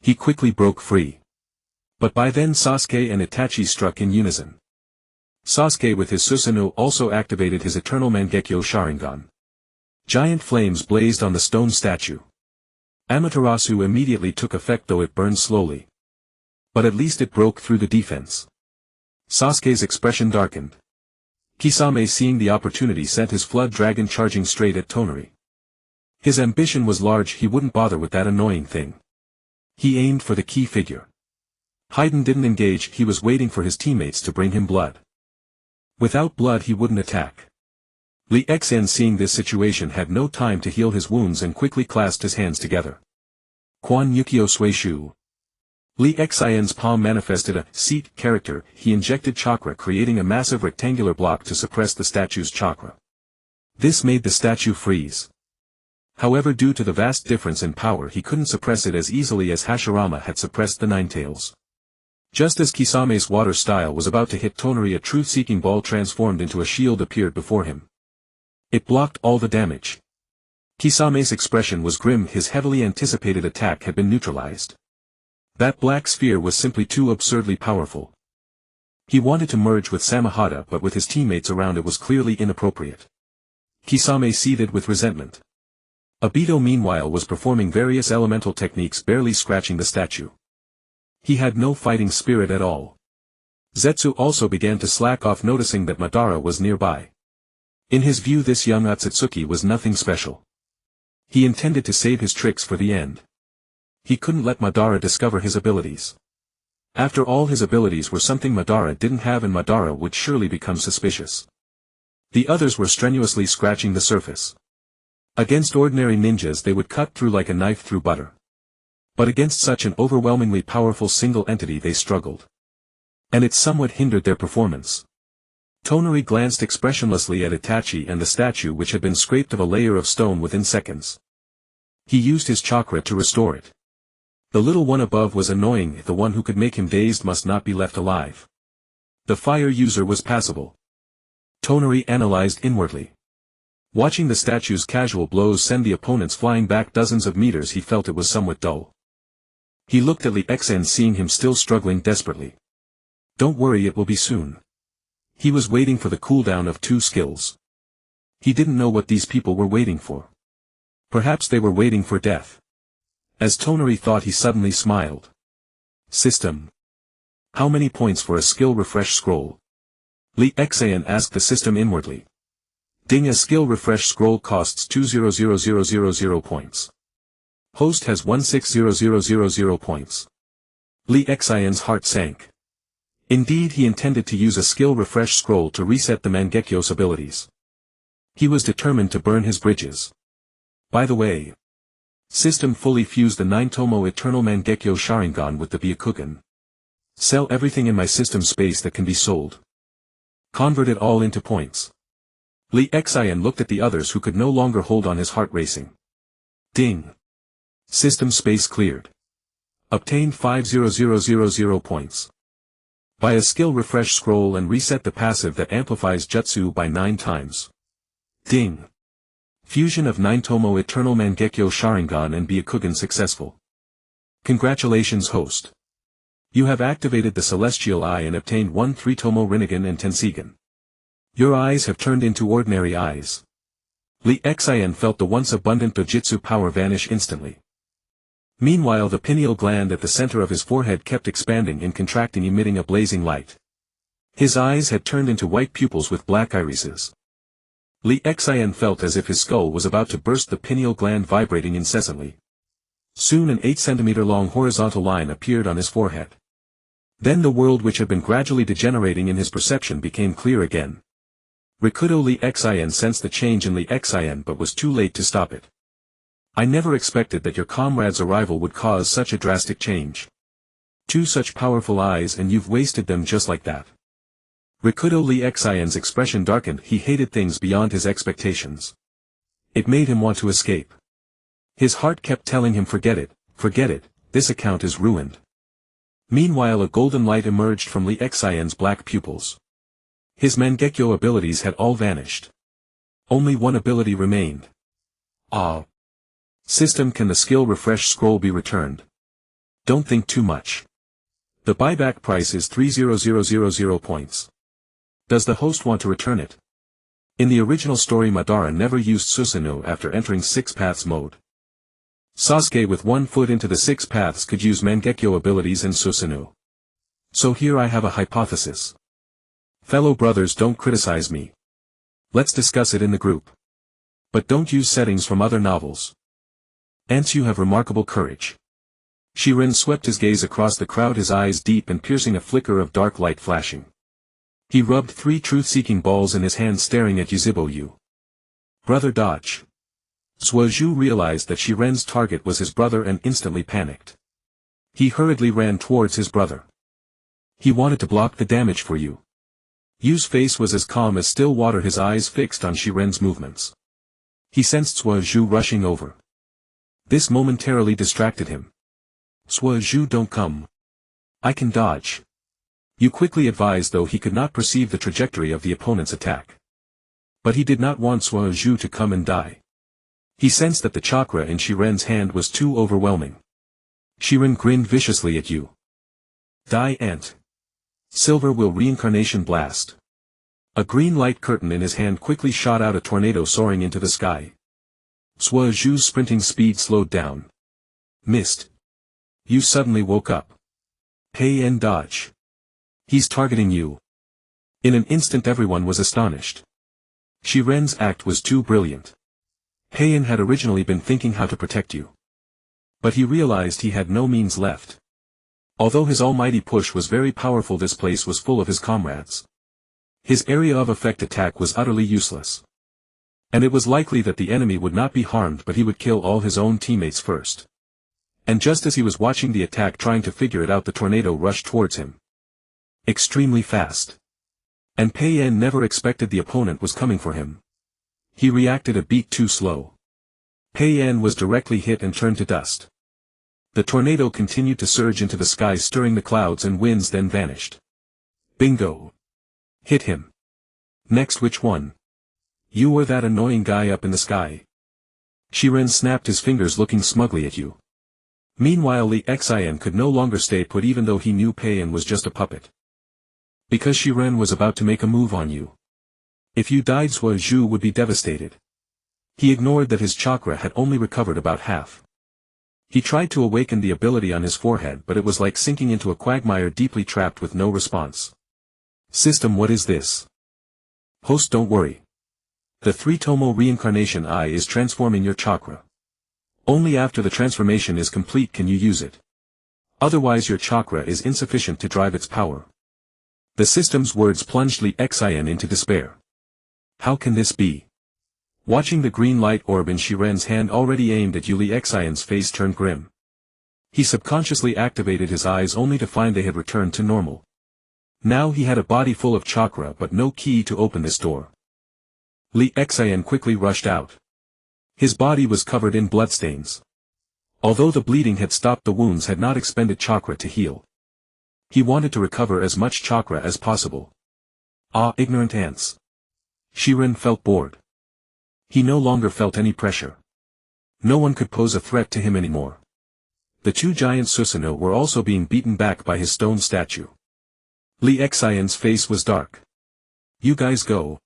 He quickly broke free. But by then Sasuke and Itachi struck in unison. Sasuke with his Susanoo also activated his eternal Mangekyo Sharingan. Giant flames blazed on the stone statue. Amaterasu immediately took effect, though it burned slowly. But at least it broke through the defense. Sasuke's expression darkened. Kisame, seeing the opportunity, sent his flood dragon charging straight at Tonari. His ambition was large, he wouldn't bother with that annoying thing. He aimed for the key figure. Haiden didn't engage, he was waiting for his teammates to bring him blood. Without blood he wouldn't attack. Li Xen, seeing this situation, had no time to heal his wounds and quickly clasped his hands together. Quan Yukio Suishu. Li Xian's palm manifested a seat character, he injected chakra, creating a massive rectangular block to suppress the statue's chakra. This made the statue freeze. However, due to the vast difference in power, he couldn't suppress it as easily as Hashirama had suppressed the Ninetales. Just as Kisame's water style was about to hit Tonari, a truth-seeking ball transformed into a shield appeared before him. It blocked all the damage. Kisame's expression was grim, his heavily anticipated attack had been neutralized. That black sphere was simply too absurdly powerful. He wanted to merge with Samahata, but with his teammates around it was clearly inappropriate. Kisame seethed with resentment. Obito meanwhile was performing various elemental techniques, barely scratching the statue. He had no fighting spirit at all. Zetsu also began to slack off, noticing that Madara was nearby. In his view, this young Otsutsuki was nothing special. He intended to save his tricks for the end. He couldn't let Madara discover his abilities. After all, his abilities were something Madara didn't have, and Madara would surely become suspicious. The others were strenuously scratching the surface. Against ordinary ninjas they would cut through like a knife through butter. But against such an overwhelmingly powerful single entity they struggled. And it somewhat hindered their performance. Tonari glanced expressionlessly at Itachi and the statue, which had been scraped of a layer of stone within seconds. He used his chakra to restore it. The little one above was annoying, the one who could make him dazed must not be left alive. The fire user was passable. Tonari analyzed inwardly. Watching the statue's casual blows send the opponents flying back dozens of meters, he felt it was somewhat dull. He looked at Li Xen, seeing him still struggling desperately. Don't worry, it will be soon. He was waiting for the cooldown of 2 skills. He didn't know what these people were waiting for. Perhaps they were waiting for death. As Tonari thought, he suddenly smiled. System. How many points for a skill refresh scroll? Li Xen asked the system inwardly. Ding, a skill refresh scroll costs 200,000 points. Host has 160000 points. Li Xen's heart sank. Indeed, he intended to use a skill refresh scroll to reset the Mangekyo's abilities. He was determined to burn his bridges. By the way, system fully fused the 9-tomoe Eternal Mangekyo Sharingan with the Byakugan. Sell everything in my system space that can be sold. Convert it all into points. Li Xen looked at the others, who could no longer hold on, his heart racing. Ding. System space cleared. Obtain 5,000 points. Buy a skill refresh scroll and reset the passive that amplifies jutsu by 9 times. Ding! Fusion of 9-tomoe Eternal Mangekyo Sharingan and Byakugan successful. Congratulations host. You have activated the Celestial Eye and obtained 1 three-tomoe Rinnegan and Tensigan. Your eyes have turned into ordinary eyes. Lee Xin felt the once abundant dojutsu power vanish instantly. Meanwhile the pineal gland at the center of his forehead kept expanding and contracting, emitting a blazing light. His eyes had turned into white pupils with black irises. Lee Xin felt as if his skull was about to burst, the pineal gland vibrating incessantly. Soon an 8 centimeter long horizontal line appeared on his forehead. Then the world which had been gradually degenerating in his perception became clear again. Rikudo Lee Xin sensed the change in Lee Xin but was too late to stop it. I never expected that your comrade's arrival would cause such a drastic change. 2 such powerful eyes and you've wasted them just like that. Rikudo Lee Xin's expression darkened. He hated things beyond his expectations. It made him want to escape. His heart kept telling him forget it, this account is ruined. Meanwhile a golden light emerged from Lee Xin's black pupils. His Mangekyo abilities had all vanished. Only one ability remained. Ah. System, can the skill refresh scroll be returned? Don't think too much. The buyback price is 3,000 points. Does the host want to return it? In the original story Madara never used Susanoo after entering 6 paths mode. Sasuke with 1 foot into the 6 paths could use Mangekyo abilities and Susanoo. So here I have a hypothesis. Fellow brothers, don't criticize me. Let's discuss it in the group. But don't use settings from other novels. Ants, you have remarkable courage. Shirin swept his gaze across the crowd, his eyes deep and piercing, a flicker of dark light flashing. He rubbed 3 truth-seeking balls in his hand, staring at Yuzhibo Yu. Brother, dodge. Suozhu realized that Shiren's target was his brother and instantly panicked. He hurriedly ran towards his brother. He wanted to block the damage for you. Yu's face was as calm as still water, his eyes fixed on Shiren's movements. He sensed Suozhu rushing over. This momentarily distracted him. Suozhu, don't come. I can dodge. Yu quickly advised, though he could not perceive the trajectory of the opponent's attack. But he did not want Suozhu to come and die. He sensed that the chakra in Shiren's hand was too overwhelming. Shiren grinned viciously at Yu. Die, ant. Silver will reincarnation blast. A green light curtain in his hand quickly shot out, a tornado soaring into the sky. Suozhu's sprinting speed slowed down. Missed. Yu suddenly woke up. Pei En, dodge. He's targeting you. In an instant everyone was astonished. Shiren's act was too brilliant. Pei En had originally been thinking how to protect you. But he realized he had no means left. Although his almighty push was very powerful, this place was full of his comrades. His area of effect attack was utterly useless. And it was likely that the enemy would not be harmed, but he would kill all his own teammates first. And just as he was watching the attack, trying to figure it out, the tornado rushed towards him. Extremely fast. And Pei En never expected the opponent was coming for him. He reacted a beat too slow. Pei En was directly hit and turned to dust. The tornado continued to surge into the sky, stirring the clouds and winds, then vanished. Bingo. Hit him. Next, which one? You or that annoying guy up in the sky? Shiren snapped his fingers, looking smugly at you. Meanwhile Lee Xin could no longer stay put, even though he knew Pei En was just a puppet. Because Shiren was about to make a move on you. If you died, Suozhu would be devastated. He ignored that his chakra had only recovered about half. He tried to awaken the ability on his forehead, but it was like sinking into a quagmire, deeply trapped with no response. System, what is this? Host, don't worry. The three-tomoe reincarnation eye is transforming your chakra. Only after the transformation is complete can you use it. Otherwise your chakra is insufficient to drive its power. The system's words plunged Lee Xin into despair. How can this be? Watching the green light orb in Shiren's hand already aimed at you, Lee Xion's face turned grim. He subconsciously activated his eyes only to find they had returned to normal. Now he had a body full of chakra but no key to open this door. Lee Xion quickly rushed out. His body was covered in bloodstains. Although the bleeding had stopped, the wounds had not expended chakra to heal. He wanted to recover as much chakra as possible. Ah, ignorant ants. Shiren felt bored. He no longer felt any pressure. No one could pose a threat to him anymore. The two giant Susanoo were also being beaten back by his stone statue. Li Xian's face was dark. You guys go.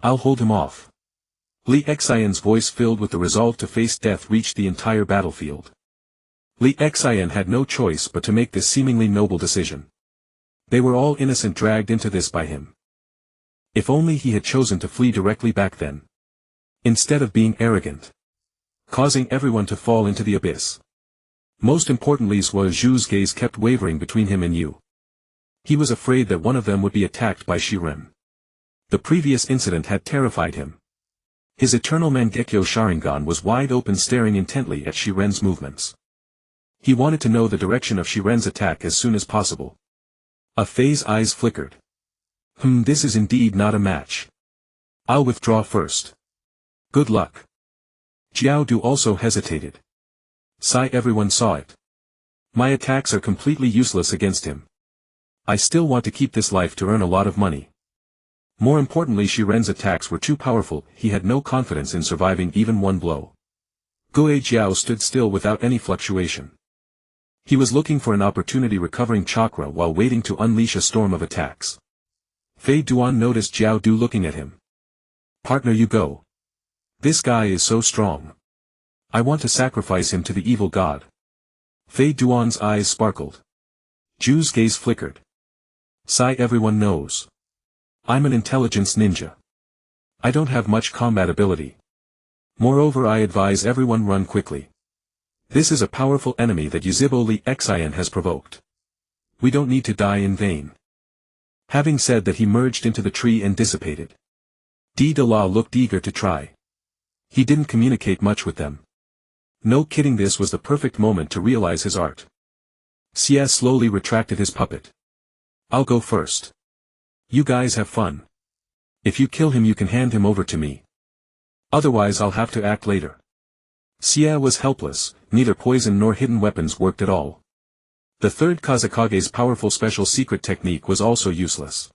I'll hold him off. Li Xian's voice filled with the resolve to face death reached the entire battlefield. Li Xian had no choice but to make this seemingly noble decision. They were all innocent, dragged into this by him. If only he had chosen to flee directly back then. Instead of being arrogant. Causing everyone to fall into the abyss. Most importantly, Zhuo Zhu's gaze kept wavering between him and you. He was afraid that one of them would be attacked by Shiren. The previous incident had terrified him. His eternal Mangekyo Sharingan was wide open, staring intently at Shiren's movements. He wanted to know the direction of Shiren's attack as soon as possible. Fei's eyes flickered. This is indeed not a match. I'll withdraw first. Good luck. Jiao Du also hesitated. Everyone saw it. My attacks are completely useless against him. I still want to keep this life to earn a lot of money. More importantly, Shiren's attacks were too powerful. He had no confidence in surviving even one blow. Guo Jiao stood still without any fluctuation. He was looking for an opportunity, recovering chakra while waiting to unleash a storm of attacks. Fei Duan noticed Jiao Du looking at him. Partner, you go. This guy is so strong. I want to sacrifice him to the evil god. Fei Duan's eyes sparkled. Ju's gaze flickered. Everyone knows. I'm an intelligence ninja. I don't have much combat ability. Moreover, I advise everyone run quickly. This is a powerful enemy that Yuzhibo Li Xian has provoked. We don't need to die in vain. Having said that, he merged into the tree and dissipated. Di La looked eager to try. He didn't communicate much with them. No kidding, this was the perfect moment to realize his art. Xie slowly retracted his puppet. I'll go first. You guys have fun. If you kill him, you can hand him over to me. Otherwise, I'll have to act later. Xie was helpless. Neither poison nor hidden weapons worked at all. The third Kazekage's powerful special secret technique was also useless.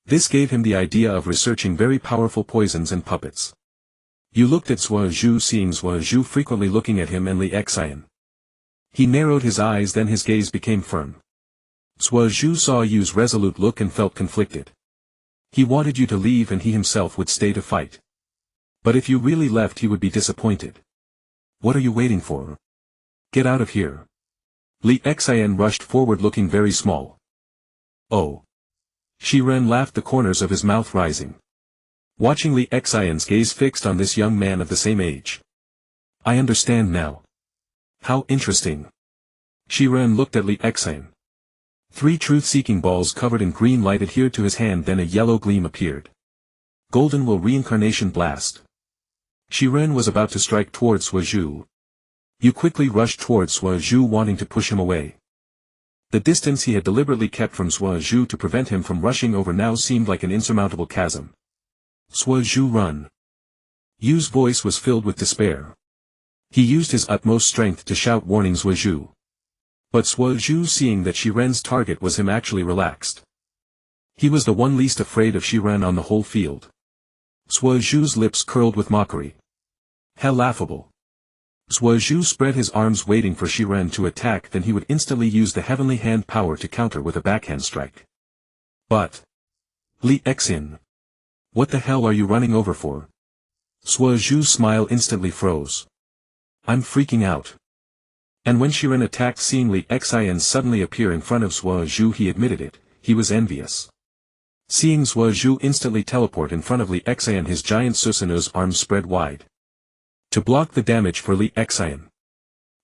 This gave him the idea of researching very powerful poisons and puppets. You looked at Zhuo Zhu, seeing Zhuo Zhu frequently looking at him and Li Xian. He narrowed his eyes, then his gaze became firm. Zhuo Zhu saw Yu's resolute look and felt conflicted. He wanted you to leave and he himself would stay to fight. But if you really left, he would be disappointed. What are you waiting for? Get out of here. Li Xian rushed forward, looking very small. Oh. Shiren laughed, the corners of his mouth rising. Watching Li Xian's gaze fixed on this young man of the same age. I understand now. How interesting. Shiren looked at Li Xian. 3 truth-seeking balls covered in green light adhered to his hand, then a yellow gleam appeared. Golden Will Reincarnation Blast. Shiren was about to strike towards Zhuo Zhu. You quickly rushed towards Zhuo Zhu, wanting to push him away. The distance he had deliberately kept from Zhuo Zhu to prevent him from rushing over now seemed like an insurmountable chasm. Zhuo Zhu, run. Yu's voice was filled with despair. He used his utmost strength to shout warning Zhuo Zhu. But Zhuo Zhu, seeing that Shiren's target was him, actually relaxed. He was the one least afraid of Shiren on the whole field. Zhuo Zhu's lips curled with mockery. How laughable. Zhuo Zhu spread his arms waiting for Shiren to attack, then he would instantly use the heavenly hand power to counter with a backhand strike. But... Li Xian. What the hell are you running over for? Zhuo Zhu's smile instantly froze. I'm freaking out. And when Shiren attacked, seeing Li Xian suddenly appear in front of Zhuo Zhu, he admitted it, he was envious. Seeing Zhuo Zhu instantly teleport in front of Li Xian, his giant Susanoo's arms spread wide. To block the damage for Li Xian.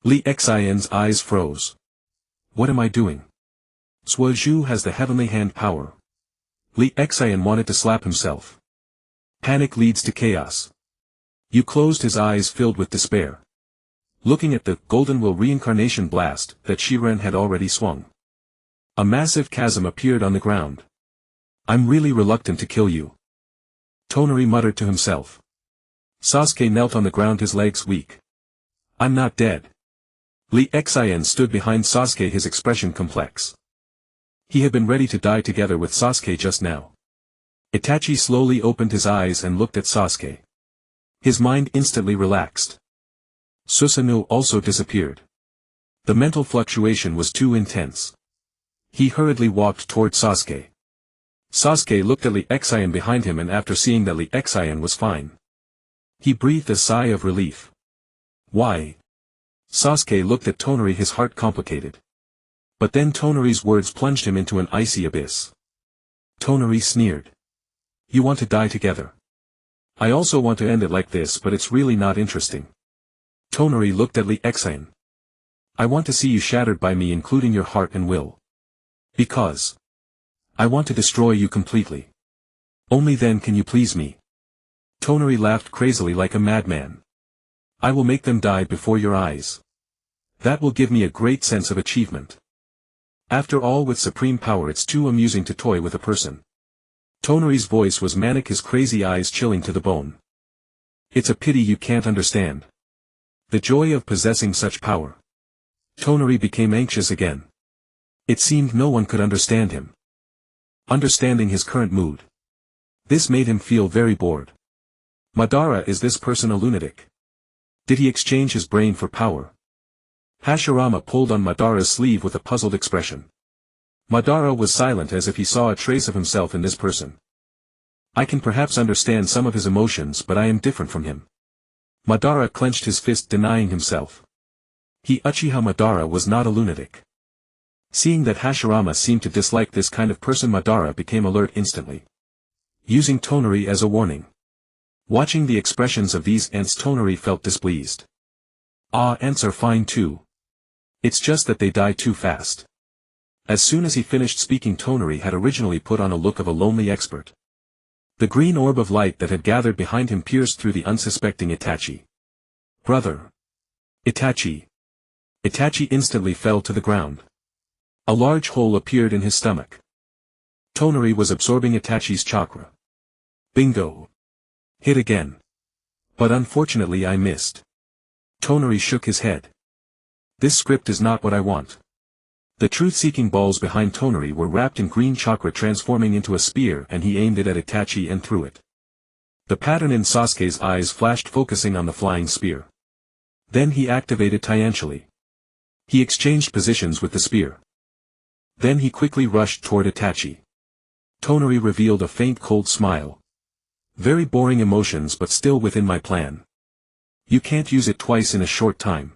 Li Xian's eyes froze. What am I doing? Zhuo Zhu has the heavenly hand power. Li Xian wanted to slap himself. Panic leads to chaos. Yu closed his eyes, filled with despair. Looking at the Golden Will Reincarnation Blast that Shiren had already swung. A massive chasm appeared on the ground. I'm really reluctant to kill you. Tonari muttered to himself. Sasuke knelt on the ground, his legs weak. I'm not dead. Lee Xian stood behind Sasuke, his expression complex. He had been ready to die together with Sasuke just now. Itachi slowly opened his eyes and looked at Sasuke. His mind instantly relaxed. Susanoo also disappeared. The mental fluctuation was too intense. He hurriedly walked toward Sasuke. Sasuke looked at Lee Xian behind him, and after seeing that Lee Xian was fine, he breathed a sigh of relief. Why? Sasuke looked at Tonari, his heart complicated. But then Tonari's words plunged him into an icy abyss. Tonari sneered. You want to die together? I also want to end it like this, but it's really not interesting. Tonari looked at Lee Xian. I want to see you shattered by me, including your heart and will. Because I want to destroy you completely. Only then can you please me. Tonari laughed crazily like a madman. I will make them die before your eyes. That will give me a great sense of achievement. After all, with supreme power it's too amusing to toy with a person. Tonari's voice was manic, his crazy eyes chilling to the bone. It's a pity you can't understand the joy of possessing such power. Tonari became anxious again. It seemed no one could understand him. Understanding his current mood. This made him feel very bored. Madara, is this person a lunatic? Did he exchange his brain for power? Hashirama pulled on Madara's sleeve with a puzzled expression. Madara was silent, as if he saw a trace of himself in this person. I can perhaps understand some of his emotions, but I am different from him. Madara clenched his fist, denying himself. Uchiha Madara was not a lunatic. Seeing that Hashirama seemed to dislike this kind of person, Madara became alert instantly, using Tonari as a warning. Watching the expressions of these ants, Tonari felt displeased. Ants are fine too. It's just that they die too fast. As soon as he finished speaking, Tonari had originally put on a look of a lonely expert. The green orb of light that had gathered behind him pierced through the unsuspecting Itachi. Brother! Itachi! Itachi instantly fell to the ground. A large hole appeared in his stomach. Tonari was absorbing Itachi's chakra. Bingo! Hit again. But unfortunately I missed. Tonari shook his head. This script is not what I want. The truth-seeking balls behind Tonari were wrapped in green chakra, transforming into a spear, and he aimed it at Itachi and threw it. The pattern in Sasuke's eyes flashed, focusing on the flying spear. Then he activated Tiantially. He exchanged positions with the spear. Then he quickly rushed toward Itachi. Tonari revealed a faint cold smile. Very boring emotions, but still within my plan. You can't use it twice in a short time.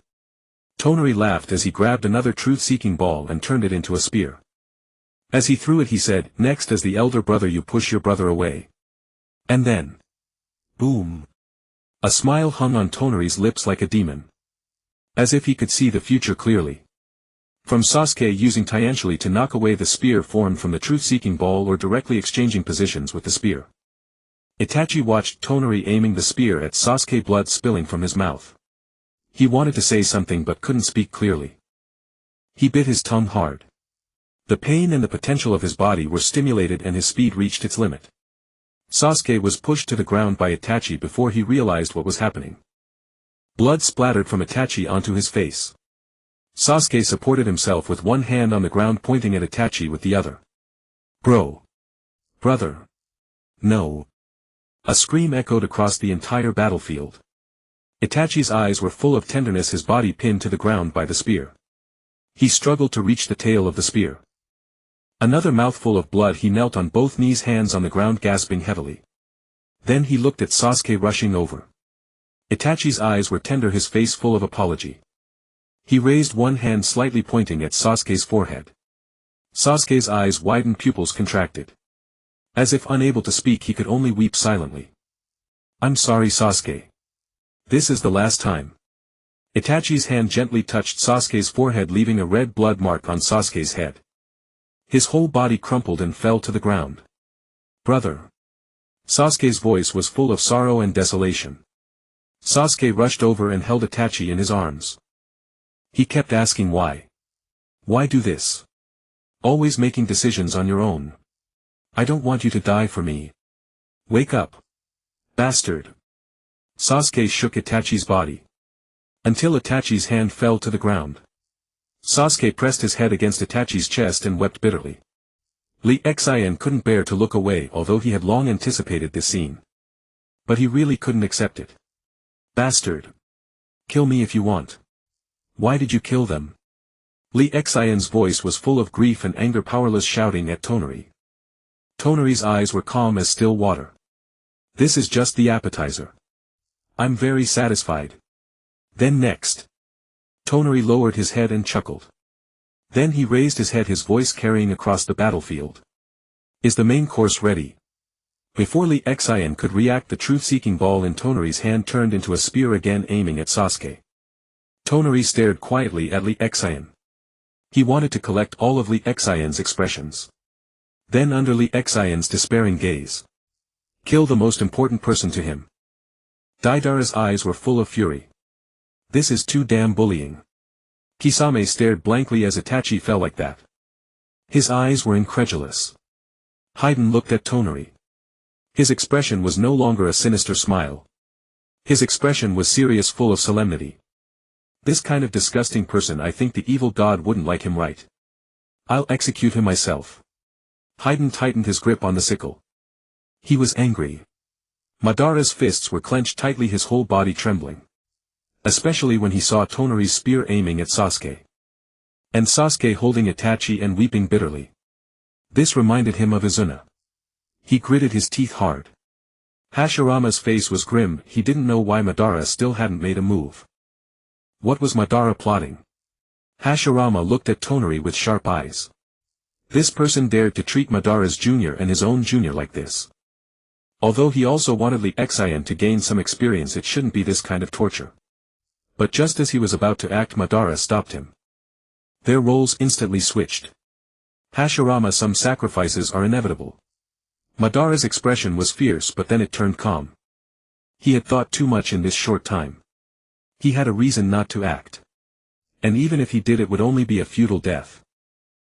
Tonari laughed as he grabbed another truth-seeking ball and turned it into a spear. As he threw it, he said, next, as the elder brother you push your brother away. And then, boom! A smile hung on Tonari's lips like a demon. As if he could see the future clearly. From Sasuke using Tiantially to knock away the spear formed from the truth-seeking ball, or directly exchanging positions with the spear. Itachi watched Tonari aiming the spear at Sasuke, blood spilling from his mouth. He wanted to say something but couldn't speak clearly. He bit his tongue hard. The pain and the potential of his body were stimulated and his speed reached its limit. Sasuke was pushed to the ground by Itachi before he realized what was happening. Blood splattered from Itachi onto his face. Sasuke supported himself with one hand on the ground, pointing at Itachi with the other. Bro! Brother! No! A scream echoed across the entire battlefield. Itachi's eyes were full of tenderness, his body pinned to the ground by the spear. He struggled to reach the tail of the spear. Another mouthful of blood, he knelt on both knees, hands on the ground, gasping heavily. Then he looked at Sasuke rushing over. Itachi's eyes were tender, his face full of apology. He raised one hand, slightly pointing at Sasuke's forehead. Sasuke's eyes widened, pupils contracted. As if unable to speak, he could only weep silently. I'm sorry, Sasuke. This is the last time. Itachi's hand gently touched Sasuke's forehead, leaving a red blood mark on Sasuke's head. His whole body crumpled and fell to the ground. Brother! Sasuke's voice was full of sorrow and desolation. Sasuke rushed over and held Itachi in his arms. He kept asking why. Why do this? Always making decisions on your own. I don't want you to die for me. Wake up. Bastard. Sasuke shook Itachi's body. Until Itachi's hand fell to the ground. Sasuke pressed his head against Itachi's chest and wept bitterly. Lee Xian couldn't bear to look away although he had long anticipated this scene. But he really couldn't accept it. Bastard! Kill me if you want. Why did you kill them? Lee Xian's voice was full of grief and anger, powerless shouting at Tonari. Tonari's eyes were calm as still water. This is just the appetizer. I'm very satisfied. Then next. Tonari lowered his head and chuckled. Then he raised his head, his voice carrying across the battlefield. Is the main course ready? Before Lee Xian could react, the truth-seeking ball in Tonari's hand turned into a spear, again aiming at Sasuke. Tonari stared quietly at Lee Xian. He wanted to collect all of Lee Xian's expressions. Then under Lee Xian's despairing gaze. Kill the most important person to him. Deidara's eyes were full of fury. This is too damn bullying. Kisame stared blankly as Itachi fell like that. His eyes were incredulous. Haiden looked at Tonari. His expression was no longer a sinister smile. His expression was serious, full of solemnity. This kind of disgusting person, I think the evil god wouldn't like him, right? I'll execute him myself. Haiden tightened his grip on the sickle. He was angry. Madara's fists were clenched tightly, his whole body trembling. Especially when he saw Tonari's spear aiming at Sasuke. And Sasuke holding Itachi and weeping bitterly. This reminded him of Izuna. He gritted his teeth hard. Hashirama's face was grim. He didn't know why Madara still hadn't made a move. What was Madara plotting? Hashirama looked at Tonari with sharp eyes. This person dared to treat Madara's junior and his own junior like this. Although he also wanted Lee Xian to gain some experience, it shouldn't be this kind of torture. But just as he was about to act, Madara stopped him. Their roles instantly switched. Hashirama, some sacrifices are inevitable. Madara's expression was fierce, but then it turned calm. He had thought too much in this short time. He had a reason not to act. And even if he did, it would only be a futile death.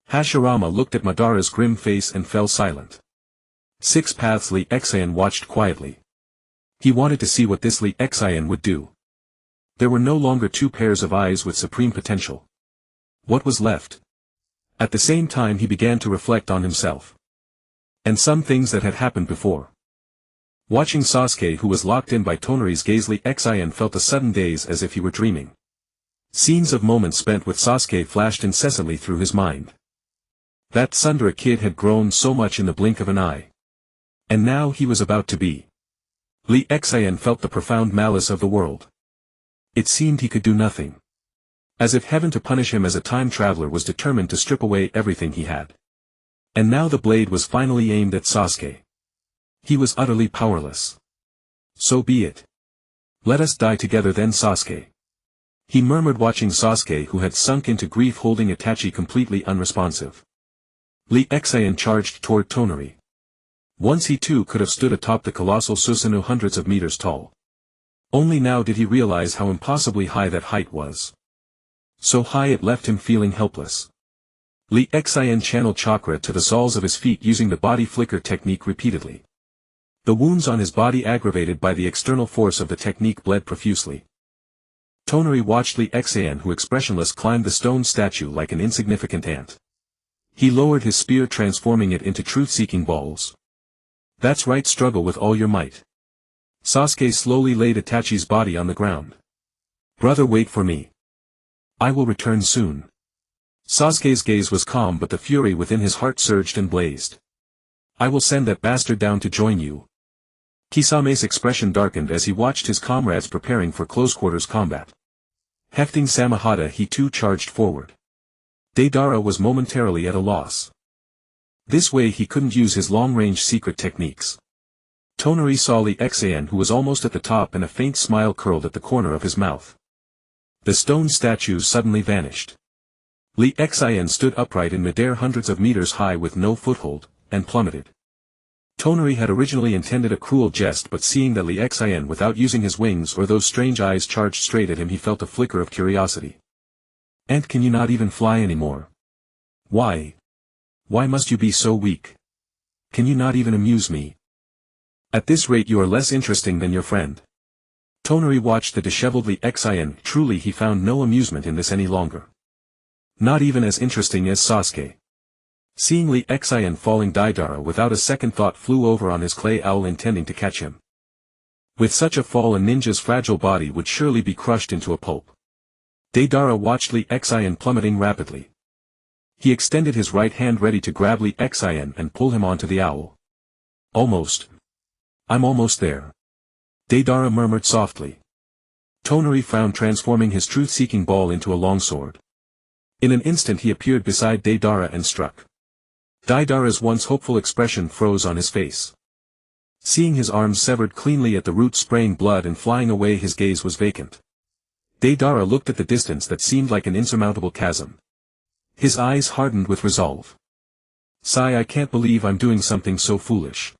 Hashirama looked at Madara's grim face and fell silent. 6 paths. Lee Xian watched quietly. He wanted to see what this Lee Xian would do. There were no longer 2 pairs of eyes with supreme potential. What was left? At the same time he began to reflect on himself. And some things that had happened before. Watching Sasuke, who was locked in by Tonari's gaze, Lee Xian felt a sudden daze, as if he were dreaming. Scenes of moments spent with Sasuke flashed incessantly through his mind. That Sundara kid had grown so much in the blink of an eye. And now he was about to be. Lee Xian felt the profound malice of the world. It seemed he could do nothing. As if heaven, to punish him as a time traveler, was determined to strip away everything he had. And now the blade was finally aimed at Sasuke. He was utterly powerless. So be it. Let us die together then, Sasuke. He murmured, watching Sasuke, who had sunk into grief, holding Itachi completely unresponsive. Lee Xian charged toward Tonari. Once he too could have stood atop the colossal Susanoo, hundreds of meters tall. Only now did he realize how impossibly high that height was. So high it left him feeling helpless. Lee Xian channeled chakra to the soles of his feet, using the body flicker technique repeatedly. The wounds on his body, aggravated by the external force of the technique, bled profusely. Tonari watched Lee Xian, who expressionless climbed the stone statue like an insignificant ant. He lowered his spear, transforming it into truth-seeking balls. That's right, struggle with all your might. Sasuke slowly laid Itachi's body on the ground. Brother, wait for me. I will return soon. Sasuke's gaze was calm, but the fury within his heart surged and blazed. I will send that bastard down to join you. Kisame's expression darkened as he watched his comrades preparing for close-quarters combat. Hefting Samahata, he too charged forward. Deidara was momentarily at a loss. This way he couldn't use his long-range secret techniques. Tonari saw Lee Xian, who was almost at the top, and a faint smile curled at the corner of his mouth. The stone statues suddenly vanished. Lee Xian stood upright in midair, hundreds of meters high with no foothold, and plummeted. Tonari had originally intended a cruel jest, but seeing that Lee Xian, without using his wings or those strange eyes, charged straight at him, he felt a flicker of curiosity. And can you not even fly anymore? Why? Why must you be so weak? Can you not even amuse me? At this rate you are less interesting than your friend. Tonari watched the disheveled Lee Xian. Truly he found no amusement in this any longer. Not even as interesting as Sasuke. Seeing Lee Xian falling, Deidara without a second thought flew over on his clay owl intending to catch him. With such a fall, a ninja's fragile body would surely be crushed into a pulp. Deidara watched Lee Xian plummeting rapidly. He extended his right hand ready to grab Lee Xian and pull him onto the owl. Almost. I'm almost there. Deidara murmured softly. Tonari frowned, transforming his truth-seeking ball into a longsword. In an instant he appeared beside Deidara and struck. Deidara's once hopeful expression froze on his face. Seeing his arms severed cleanly at the root, spraying blood and flying away, his gaze was vacant. Deidara looked at the distance that seemed like an insurmountable chasm. His eyes hardened with resolve. "Sigh, I can't believe I'm doing something so foolish,"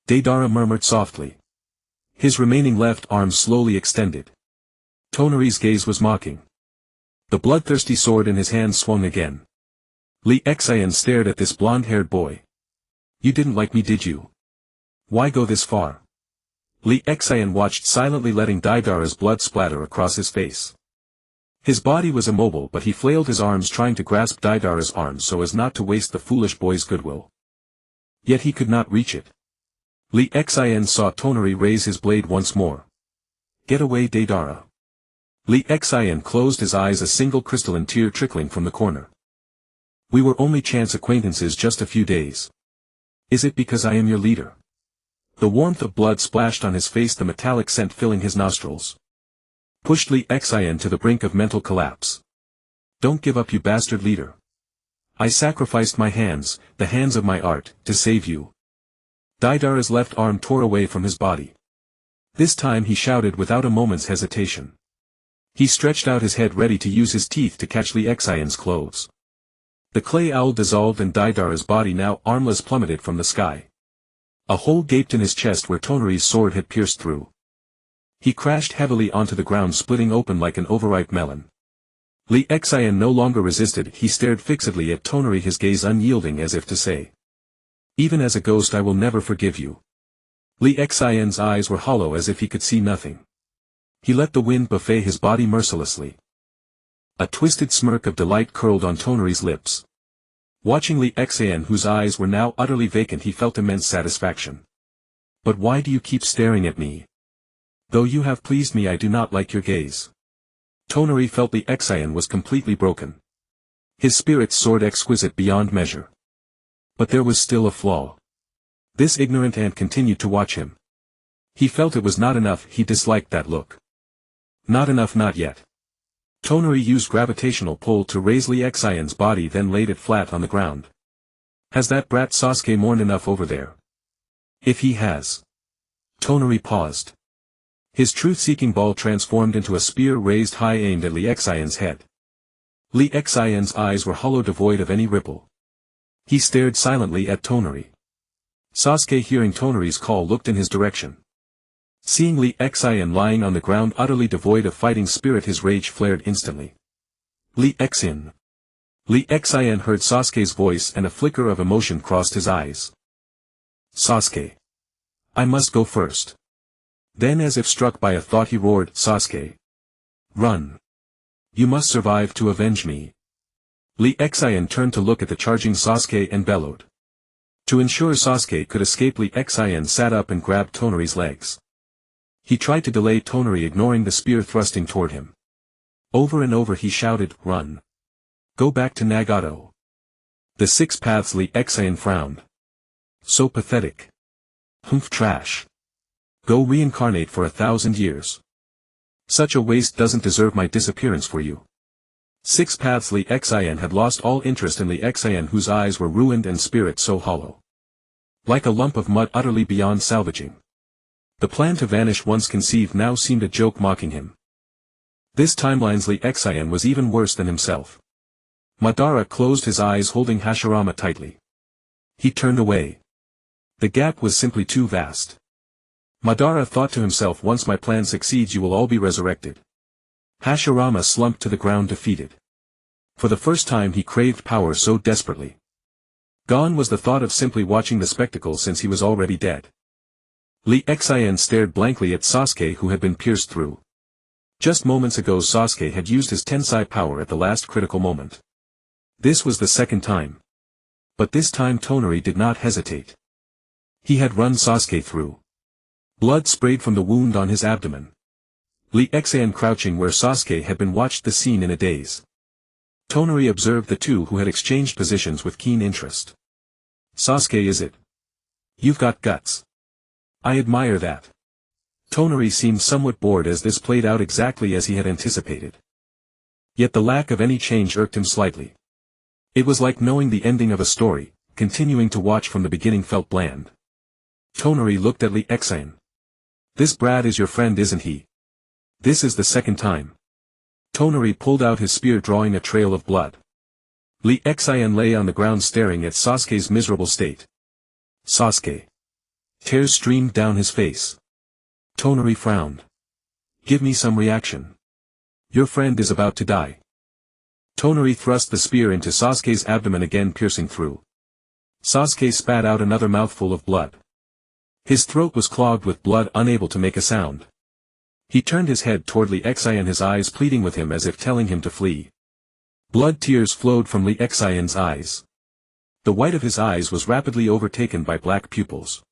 Deidara murmured softly. His remaining left arm slowly extended. Tonari's gaze was mocking. The bloodthirsty sword in his hand swung again. Lee Xian stared at this blonde-haired boy. "You didn't like me, did you? Why go this far?" Lee Xian watched silently, letting Deidara's blood splatter across his face. His body was immobile, but he flailed his arms trying to grasp Deidara's arms so as not to waste the foolish boy's goodwill. Yet he could not reach it. Lee Xian saw Tonari raise his blade once more. "Get away, Deidara." Lee Xian closed his eyes, a single crystalline tear trickling from the corner. "We were only chance acquaintances, just a few days. Is it because I am your leader?" The warmth of blood splashed on his face, the metallic scent filling his nostrils. Pushed Lee Xian to the brink of mental collapse. "Don't give up, you bastard leader. I sacrificed my hands, the hands of my art, to save you." Deidara's left arm tore away from his body. This time he shouted without a moment's hesitation. He stretched out his head, ready to use his teeth to catch Lee Xian's clothes. The clay owl dissolved and Deidara's body, now armless, plummeted from the sky. A hole gaped in his chest where Tonari's sword had pierced through. He crashed heavily onto the ground, splitting open like an overripe melon. Lee Xian no longer resisted. He stared fixedly at Tonari, his gaze unyielding, as if to say, "Even as a ghost I will never forgive you." Lee Xian's eyes were hollow, as if he could see nothing. He let the wind buffet his body mercilessly. A twisted smirk of delight curled on Tonari's lips. Watching Lee Xian, whose eyes were now utterly vacant, he felt immense satisfaction. "But why do you keep staring at me? Though you have pleased me, I do not like your gaze." Tonari felt Lee Xian was completely broken. His spirits soared exquisite beyond measure. But there was still a flaw. This ignorant ant continued to watch him. He felt it was not enough. He disliked that look. Not enough, not yet. Tonari used gravitational pull to raise Lee Xian's body, then laid it flat on the ground. "Has that brat Sasuke mourned enough over there? If he has." Tonari paused. His truth-seeking ball transformed into a spear raised high, aimed at Lee Xian's head. Lee Xian's eyes were hollow, devoid of any ripple. He stared silently at Tonari. Sasuke, hearing Tonari's call, looked in his direction. Seeing Lee Xian lying on the ground utterly devoid of fighting spirit, his rage flared instantly. "Lee Xian." Lee Xian heard Sasuke's voice and a flicker of emotion crossed his eyes. "Sasuke. I must go first." Then, as if struck by a thought, he roared, "Sasuke. Run. You must survive to avenge me." Lee Xian turned to look at the charging Sasuke and bellowed. To ensure Sasuke could escape, Lee Xian sat up and grabbed Tonari's legs. He tried to delay Tonari, ignoring the spear thrusting toward him. Over and over he shouted, "Run. Go back to Nagato." The 6 paths. Lee Xian frowned. "So pathetic. Humph, trash. Go reincarnate for 1,000 years. Such a waste doesn't deserve my disappearance for you." 6 paths. Lee Xian had lost all interest in Lee Xian, whose eyes were ruined and spirit so hollow. Like a lump of mud, utterly beyond salvaging. The plan to vanish once conceived now seemed a joke mocking him. This timeline's Lee Xian was even worse than himself. Madara closed his eyes, holding Hashirama tightly. He turned away. The gap was simply too vast. Madara thought to himself, "Once my plan succeeds, you will all be resurrected." Hashirama slumped to the ground, defeated. For the first time he craved power so desperately. Gone was the thought of simply watching the spectacle, since he was already dead. Li Xian stared blankly at Sasuke, who had been pierced through. Just moments ago Sasuke had used his tensai power at the last critical moment. This was the second time. But this time Tonari did not hesitate. He had run Sasuke through. Blood sprayed from the wound on his abdomen. Li Xian crouching where Sasuke had been watched the scene in a daze. Tonari observed the two who had exchanged positions with keen interest. Sasuke, is it? You've got guts. I admire that. Tonari seemed somewhat bored as this played out exactly as he had anticipated. Yet the lack of any change irked him slightly. It was like knowing the ending of a story, continuing to watch from the beginning felt bland. Tonari looked at Li Xian. This Brad is your friend, isn't he? This is the second time. Tonari pulled out his spear, drawing a trail of blood. Li Xian lay on the ground staring at Sasuke's miserable state. Sasuke. Tears streamed down his face. Tonari frowned. Give me some reaction. Your friend is about to die. Tonari thrust the spear into Sasuke's abdomen, again piercing through. Sasuke spat out another mouthful of blood. His throat was clogged with blood, unable to make a sound. He turned his head toward Li Xian, his eyes pleading with him as if telling him to flee. Blood tears flowed from Li Xian's eyes. The white of his eyes was rapidly overtaken by black pupils.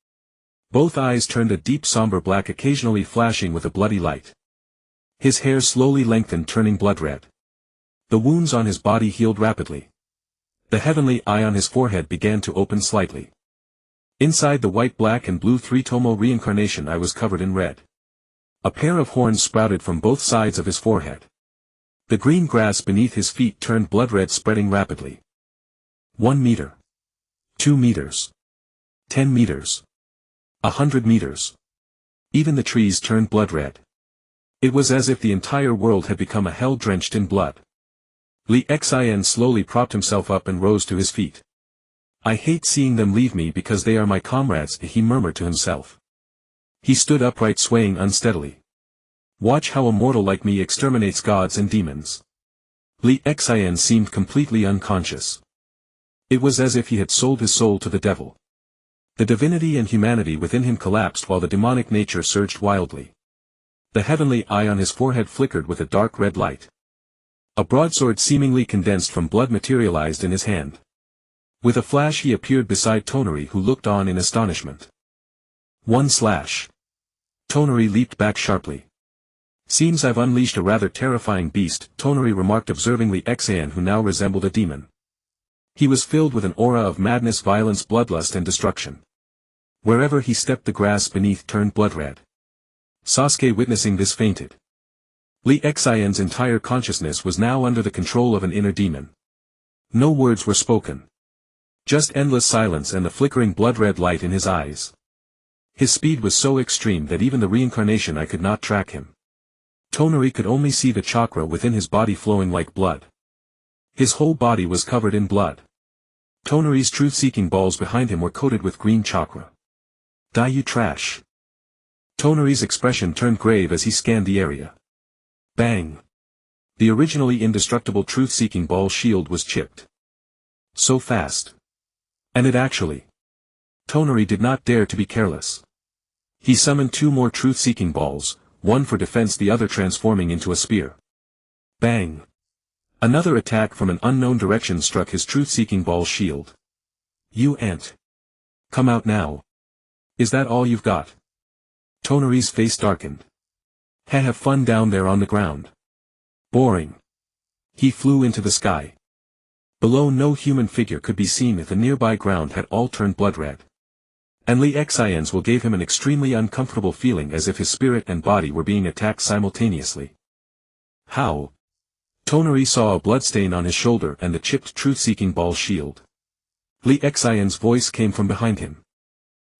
Both eyes turned a deep somber black, occasionally flashing with a bloody light. His hair slowly lengthened, turning blood red. The wounds on his body healed rapidly. The heavenly eye on his forehead began to open slightly. Inside the white, black and blue three-tomoe reincarnation eye was covered in red. A pair of horns sprouted from both sides of his forehead. The green grass beneath his feet turned blood red, spreading rapidly. 1 meter. 2 meters. 10 meters. 100 meters. Even the trees turned blood red. It was as if the entire world had become a hell drenched in blood. Li Xian slowly propped himself up and rose to his feet. I hate seeing them leave me because they are my comrades, he murmured to himself. He stood upright, swaying unsteadily. Watch how a mortal like me exterminates gods and demons. Li Xian seemed completely unconscious. It was as if he had sold his soul to the devil. The divinity and humanity within him collapsed while the demonic nature surged wildly. The heavenly eye on his forehead flickered with a dark red light. A broadsword seemingly condensed from blood materialized in his hand. With a flash he appeared beside Tonari, who looked on in astonishment. 1 slash. Tonari leaped back sharply. Seems I've unleashed a rather terrifying beast, Tonari remarked, observing Li Xian, who now resembled a demon. He was filled with an aura of madness, violence, bloodlust and destruction. Wherever he stepped the grass beneath turned blood red. Sasuke, witnessing this, fainted. Li Xian's entire consciousness was now under the control of an inner demon. No words were spoken. Just endless silence and the flickering blood-red light in his eyes. His speed was so extreme that even the reincarnation eye could not track him. Tonari could only see the chakra within his body flowing like blood. His whole body was covered in blood. Tonari's truth-seeking balls behind him were coated with green chakra. Die, you trash. Tonari's expression turned grave as he scanned the area. Bang! The originally indestructible truth-seeking ball shield was chipped. So fast. And it actually. Tonari did not dare to be careless. He summoned 2 more truth-seeking balls, one for defense, the other transforming into a spear. Bang! Another attack from an unknown direction struck his truth-seeking ball shield. You ant. Come out now. Is that all you've got? Tonari's face darkened. Have fun down there on the ground. Boring. He flew into the sky. Below, no human figure could be seen if the nearby ground had all turned blood red. And Li Xian's will gave him an extremely uncomfortable feeling, as if his spirit and body were being attacked simultaneously. How? Tonari saw a bloodstain on his shoulder and the chipped truth-seeking ball shield. Li Xian's voice came from behind him.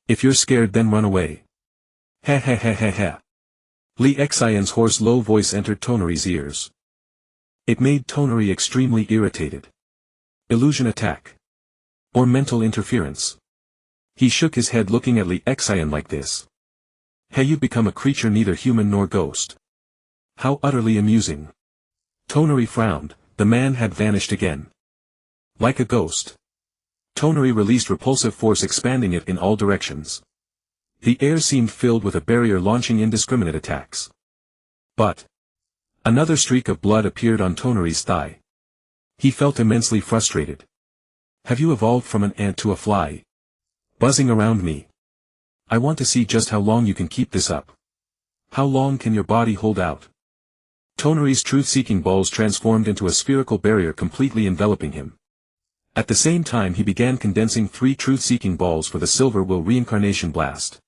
If you're scared, then run away. Ha ha ha ha ha. Li Xian's hoarse low voice entered Tonari's ears. It made Tonari extremely irritated. Illusion attack. Or mental interference. He shook his head, looking at Li Xian like this. Hey, you become a creature neither human nor ghost. How utterly amusing. Tonari frowned, the man had vanished again. Like a ghost. Tonari released repulsive force, expanding it in all directions. The air seemed filled with a barrier launching indiscriminate attacks. But another streak of blood appeared on Tonari's thigh. He felt immensely frustrated. Have you evolved from an ant to a fly? Buzzing around me. I want to see just how long you can keep this up. How long can your body hold out? Tonari's truth-seeking balls transformed into a spherical barrier completely enveloping him. At the same time he began condensing 3 truth-seeking balls for the Silver Will Reincarnation Blast.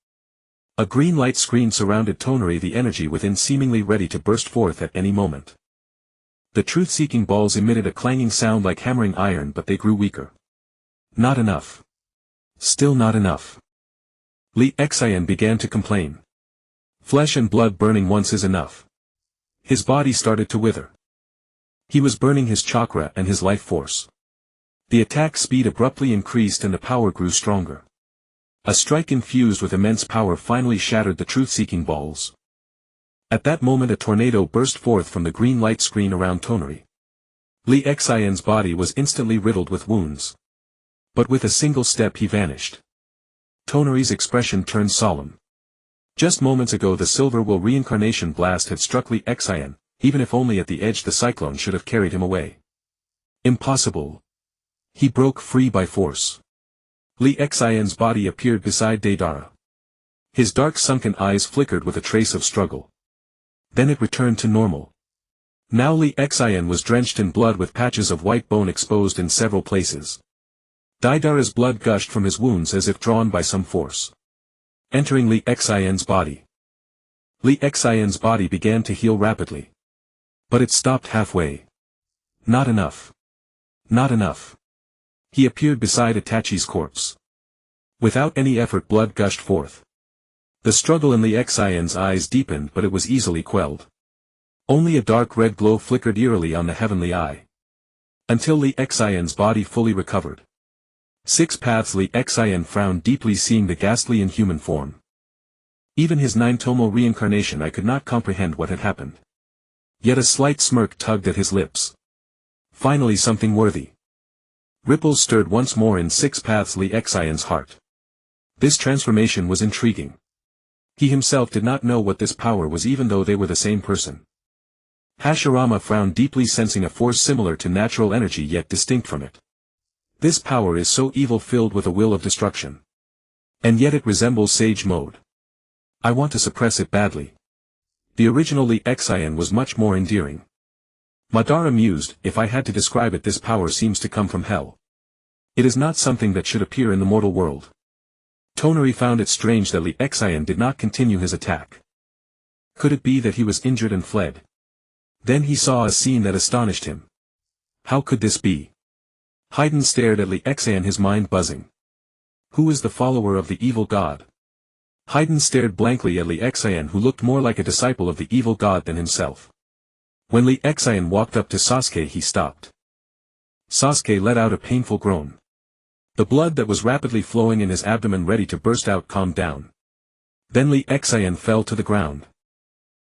A green light screen surrounded Tonari, the energy within seemingly ready to burst forth at any moment. The truth-seeking balls emitted a clanging sound like hammering iron, but they grew weaker. Not enough. Still not enough. Li Xian began to complain. Flesh and blood burning once is enough. His body started to wither. He was burning his chakra and his life force. The attack speed abruptly increased and the power grew stronger. A strike infused with immense power finally shattered the truth-seeking balls. At that moment a tornado burst forth from the green light screen around Tonari. Li Xian's body was instantly riddled with wounds. But with a single step he vanished. Tonari's expression turned solemn. Just moments ago the Silver Will Reincarnation Blast had struck Li Xian, even if only at the edge the cyclone should have carried him away. Impossible. He broke free by force. Li Xian's body appeared beside Deidara. His dark sunken eyes flickered with a trace of struggle. Then it returned to normal. Now Li Xian was drenched in blood with patches of white bone exposed in several places. Deidara's blood gushed from his wounds as if drawn by some force. Entering Li Xian's body. Li Xian's body began to heal rapidly. But it stopped halfway. Not enough. Not enough. He appeared beside Itachi's corpse. Without any effort blood gushed forth. The struggle in Li Xian's eyes deepened, but it was easily quelled. Only a dark red glow flickered eerily on the heavenly eye. Until Li Xian's body fully recovered. 6 paths. Li Xian frowned deeply, seeing the ghastly inhuman form. Even his 9-tomoe reincarnation I could not comprehend what had happened. Yet a slight smirk tugged at his lips. Finally something worthy. Ripples stirred once more in 6 paths Li Xian's heart. This transformation was intriguing. He himself did not know what this power was, even though they were the same person. Hashirama frowned deeply, sensing a force similar to natural energy yet distinct from it. This power is so evil, filled with a will of destruction. And yet it resembles sage mode. I want to suppress it badly. The original Li Xian was much more endearing. Madara mused, if I had to describe it, this power seems to come from hell. It is not something that should appear in the mortal world. Tonari found it strange that Li Xian did not continue his attack. Could it be that he was injured and fled? Then he saw a scene that astonished him. How could this be? Haydn stared at Li Xian, his mind buzzing. Who is the follower of the evil god? Haydn stared blankly at Li Xian, who looked more like a disciple of the evil god than himself. When Li Xian walked up to Sasuke, he stopped. Sasuke let out a painful groan. The blood that was rapidly flowing in his abdomen ready to burst out calmed down. Then Li Xian fell to the ground.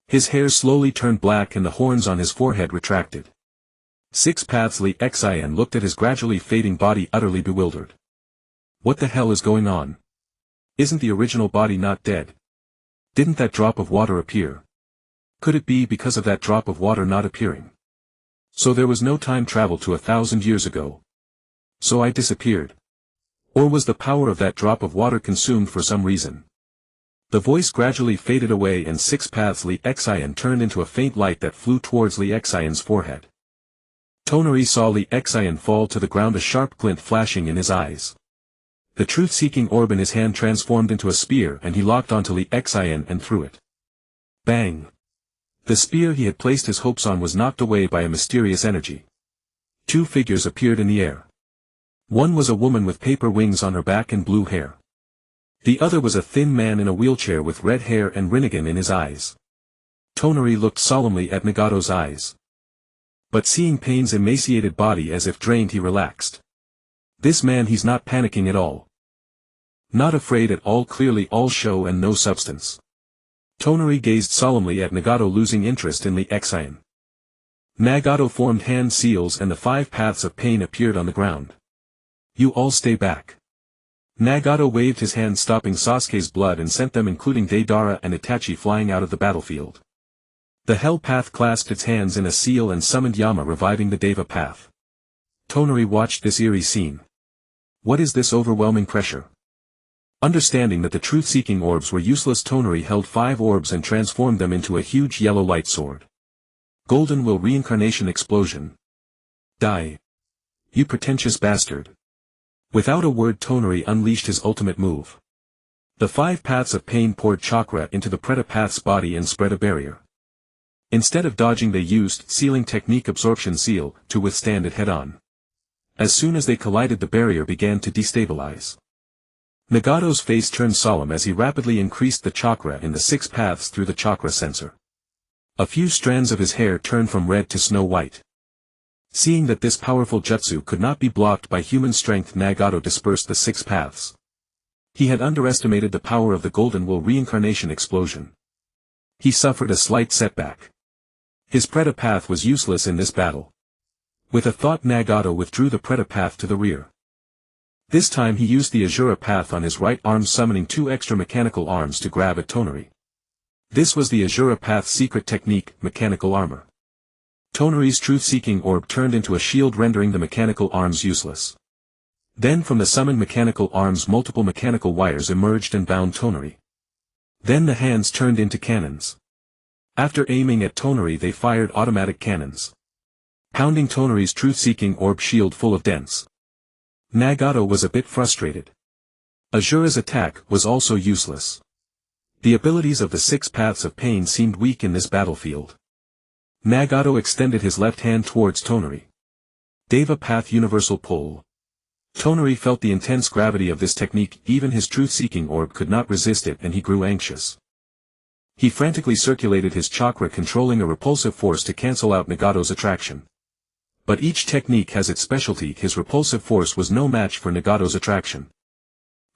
His hair slowly turned black and the horns on his forehead retracted. 6 paths. Li Xian looked at his gradually fading body, utterly bewildered. What the hell is going on? Isn't the original body not dead? Didn't that drop of water appear? Could it be because of that drop of water not appearing? So there was no time travel to 1,000 years ago. So I disappeared. Or was the power of that drop of water consumed for some reason? The voice gradually faded away and 6 paths. Li Xian turned into a faint light that flew towards Li Xian's forehead. Tonari saw Li Xian fall to the ground, a sharp glint flashing in his eyes. The truth-seeking orb in his hand transformed into a spear and he locked onto Li Xian and threw it. Bang! The spear he had placed his hopes on was knocked away by a mysterious energy. 2 figures appeared in the air. One was a woman with paper wings on her back and blue hair. The other was a thin man in a wheelchair with red hair and Rinnegan in his eyes. Tonari looked solemnly at Nagato's eyes. But seeing Pain's emaciated body as if drained, he relaxed. This man, he's not panicking at all. Not afraid at all, clearly all show and no substance. Tonari gazed solemnly at Nagato, losing interest in Li Xian. Nagato formed hand seals and the 5 paths of pain appeared on the ground. You all stay back. Nagato waved his hand stopping Sasuke's blood and sent them including Deidara and Itachi flying out of the battlefield. The Hell Path clasped its hands in a seal and summoned Yama reviving the Deva Path. Tonari watched this eerie scene. What is this overwhelming pressure? Understanding that the truth-seeking orbs were useless, Tonari held 5 orbs and transformed them into a huge yellow light sword. Golden Will Reincarnation Explosion. Die. You pretentious bastard. Without a word, Tonari unleashed his ultimate move. The 5 paths of pain poured chakra into the Preta Path's body and spread a barrier. Instead of dodging, they used Sealing Technique Absorption Seal to withstand it head-on. As soon as they collided, the barrier began to destabilize. Nagato's face turned solemn as he rapidly increased the chakra in the 6 paths through the chakra sensor. A few strands of his hair turned from red to snow white. Seeing that this powerful jutsu could not be blocked by human strength, Nagato dispersed the 6 paths. He had underestimated the power of the Golden Will Reincarnation Explosion. He suffered a slight setback. His Preta Path was useless in this battle. With a thought, Nagato withdrew the Preta Path to the rear. This time he used the Azura Path on his right arm, summoning 2 extra mechanical arms to grab at Tonari. This was the Azura Path's secret technique, Mechanical Armor. Tonari's truth-seeking orb turned into a shield, rendering the mechanical arms useless. Then from the summoned mechanical arms, multiple mechanical wires emerged and bound Tonari. Then the hands turned into cannons. After aiming at Tonari, they fired automatic cannons, pounding Tonari's truth-seeking orb shield full of dents. Nagato was a bit frustrated. Azura's attack was also useless. The abilities of the 6 paths of pain seemed weak in this battlefield. Nagato extended his left hand towards Tonari. Deva Path Universal Pull. Tonari felt the intense gravity of this technique, even his truth-seeking orb could not resist it, and he grew anxious. He frantically circulated his chakra, controlling a repulsive force to cancel out Nagato's attraction. But each technique has its specialty. His repulsive force was no match for Nagato's attraction.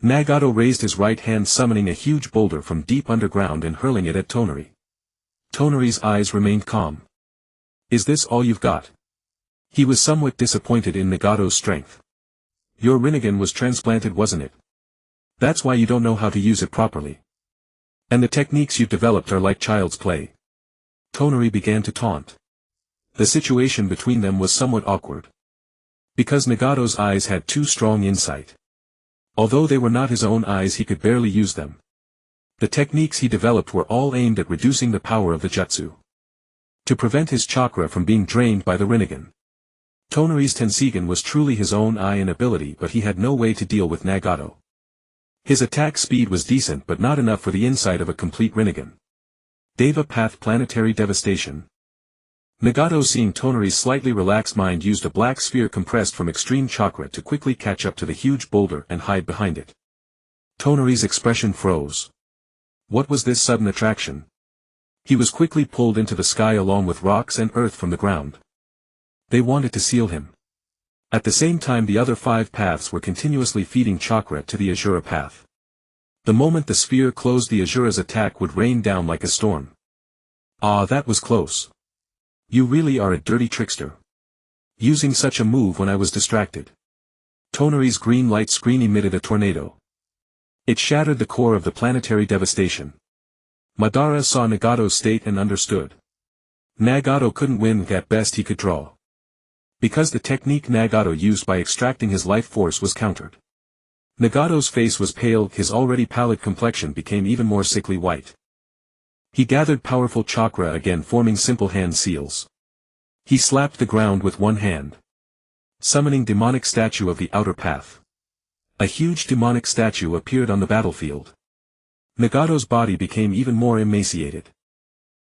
Nagato raised his right hand, summoning a huge boulder from deep underground and hurling it at Tonari. Tonari's eyes remained calm. Is this all you've got? He was somewhat disappointed in Nagato's strength. Your Rinnegan was transplanted, wasn't it? That's why you don't know how to use it properly. And the techniques you've developed are like child's play. Tonari began to taunt. The situation between them was somewhat awkward. Because Nagato's eyes had too strong insight. Although they were not his own eyes, he could barely use them. The techniques he developed were all aimed at reducing the power of the jutsu, to prevent his chakra from being drained by the Rinnegan. Tonari's Tensegan was truly his own eye and ability, but he had no way to deal with Nagato. His attack speed was decent but not enough for the insight of a complete Rinnegan. Deva Path Planetary Devastation. Nagato, seeing Tonari's slightly relaxed mind, used a black sphere compressed from extreme chakra to quickly catch up to the huge boulder and hide behind it. Tonari's expression froze. What was this sudden attraction? He was quickly pulled into the sky along with rocks and earth from the ground. They wanted to seal him. At the same time, the other 5 paths were continuously feeding chakra to the Azura Path. The moment the sphere closed, the Azura's attack would rain down like a storm. Ah, that was close. You really are a dirty trickster. Using such a move when I was distracted. Tonari's green light screen emitted a tornado. It shattered the core of the planetary devastation. Madara saw Nagato's state and understood. Nagato couldn't win, at best he could draw. Because the technique Nagato used by extracting his life force was countered. Nagato's face was pale, his already pallid complexion became even more sickly white. He gathered powerful chakra again, forming simple hand seals. He slapped the ground with one hand, summoning demonic statue of the outer path. A huge demonic statue appeared on the battlefield. Nagato's body became even more emaciated.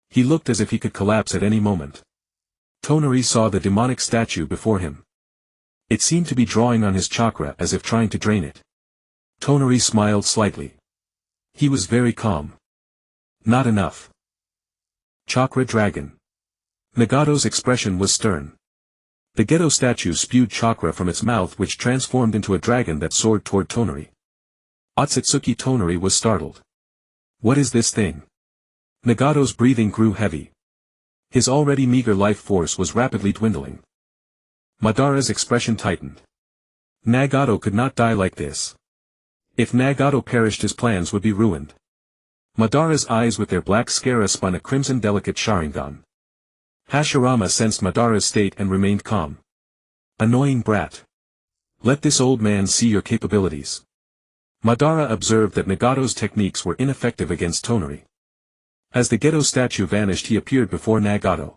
He looked as if he could collapse at any moment. Tonari saw the demonic statue before him. It seemed to be drawing on his chakra as if trying to drain it. Tonari smiled slightly. He was very calm. Not enough. Chakra Dragon. Nagato's expression was stern. The Geto statue spewed chakra from its mouth, which transformed into a dragon that soared toward Tonari. Otsutsuki. Tonari was startled. What is this thing? Nagato's breathing grew heavy. His already meager life force was rapidly dwindling. Madara's expression tightened. Nagato could not die like this. If Nagato perished, his plans would be ruined. Madara's eyes with their black scara spun a crimson delicate Sharingan. Hashirama sensed Madara's state and remained calm. Annoying brat. Let this old man see your capabilities. Madara observed that Nagato's techniques were ineffective against Tonari. As the Geto statue vanished, he appeared before Nagato.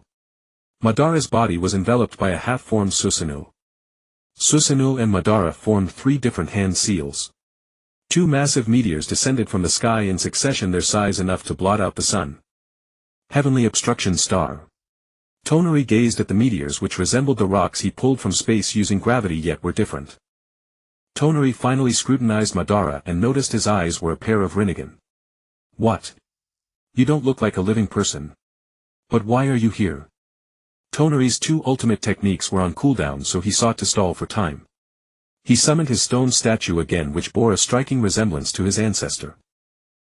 Madara's body was enveloped by a half-formed Susanoo. Susanoo and Madara formed 3 different hand seals. 2 massive meteors descended from the sky in succession, their size enough to blot out the sun. Heavenly obstruction star. Tonari gazed at the meteors, which resembled the rocks he pulled from space using gravity, yet were different. Tonari finally scrutinized Madara and noticed his eyes were a pair of Rinnegan. What? You don't look like a living person. But why are you here? Tonari's 2 ultimate techniques were on cooldown, so he sought to stall for time. He summoned his stone statue again, which bore a striking resemblance to his ancestor.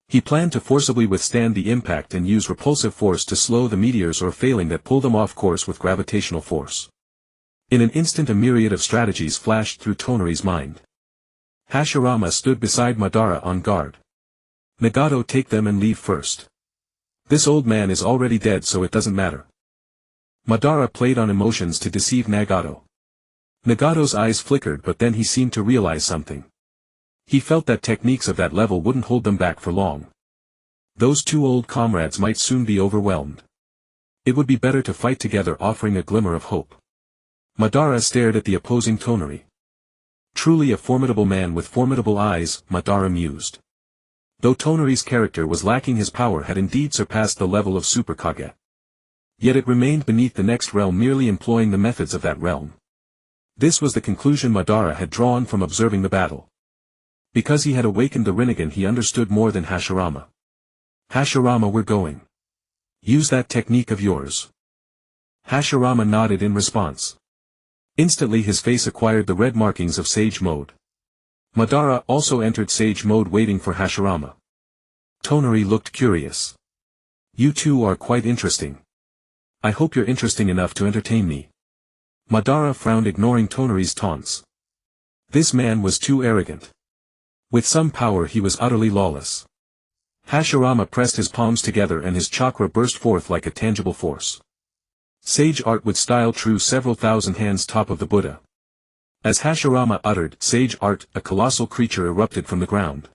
He planned to forcibly withstand the impact and use repulsive force to slow the meteors, or failing that pull them off course with gravitational force. In an instant a myriad of strategies flashed through Tonari's mind. Hashirama stood beside Madara on guard. Nagato, take them and leave first. This old man is already dead, so it doesn't matter. Madara played on emotions to deceive Nagato. Nagato's eyes flickered, but then he seemed to realize something. He felt that techniques of that level wouldn't hold them back for long. Those 2 old comrades might soon be overwhelmed. It would be better to fight together, offering a glimmer of hope. Madara stared at the opposing Tonari. Truly a formidable man with formidable eyes, Madara mused. Though Tonari's character was lacking, his power had indeed surpassed the level of Super Kage. Yet it remained beneath the next realm, merely employing the methods of that realm. This was the conclusion Madara had drawn from observing the battle. Because he had awakened the Rinnegan, he understood more than Hashirama. Hashirama, we're going. Use that technique of yours. Hashirama nodded in response. Instantly his face acquired the red markings of Sage Mode. Madara also entered Sage Mode, waiting for Hashirama. Tonari looked curious. You 2 are quite interesting. I hope you're interesting enough to entertain me. Madara frowned, ignoring Tonari's taunts. This man was too arrogant. With some power he was utterly lawless. Hashirama pressed his palms together and his chakra burst forth like a tangible force. Sage art would style true several thousand hands top of the Buddha. As Hashirama uttered Sage art, a colossal creature erupted from the ground.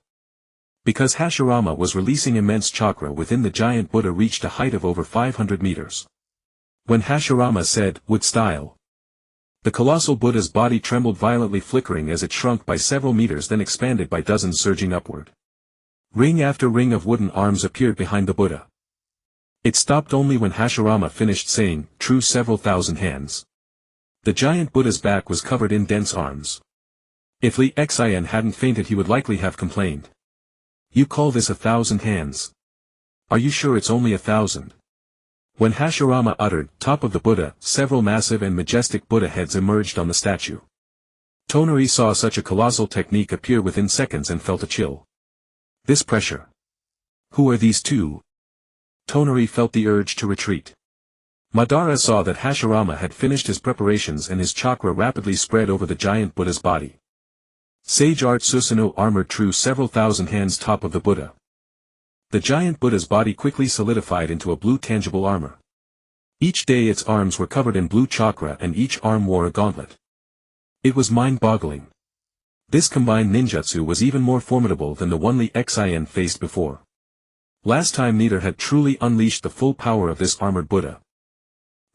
Because Hashirama was releasing immense chakra within, the giant Buddha reached a height of over 500 meters. When Hashirama said, would style, the colossal Buddha's body trembled violently, flickering as it shrunk by several meters, then expanded by dozens, surging upward. Ring after ring of wooden arms appeared behind the Buddha. It stopped only when Hashirama finished saying, true several thousand hands. The giant Buddha's back was covered in dense arms. If Li Xian hadn't fainted, he would likely have complained. You call this 1,000 hands? Are you sure it's only 1,000? When Hashirama uttered, top of the Buddha, several massive and majestic Buddha heads emerged on the statue. Tonari saw such a colossal technique appear within seconds and felt a chill. This pressure. Who are these 2? Tonari felt the urge to retreat. Madara saw that Hashirama had finished his preparations and his chakra rapidly spread over the giant Buddha's body. Sage art Susanoo armored true several thousand hands top of the Buddha. The giant Buddha's body quickly solidified into a blue tangible armor. Each day its arms were covered in blue chakra and each arm wore a gauntlet. It was mind-boggling. This combined ninjutsu was even more formidable than the one Li Xian faced before. Last time neither had truly unleashed the full power of this armored Buddha.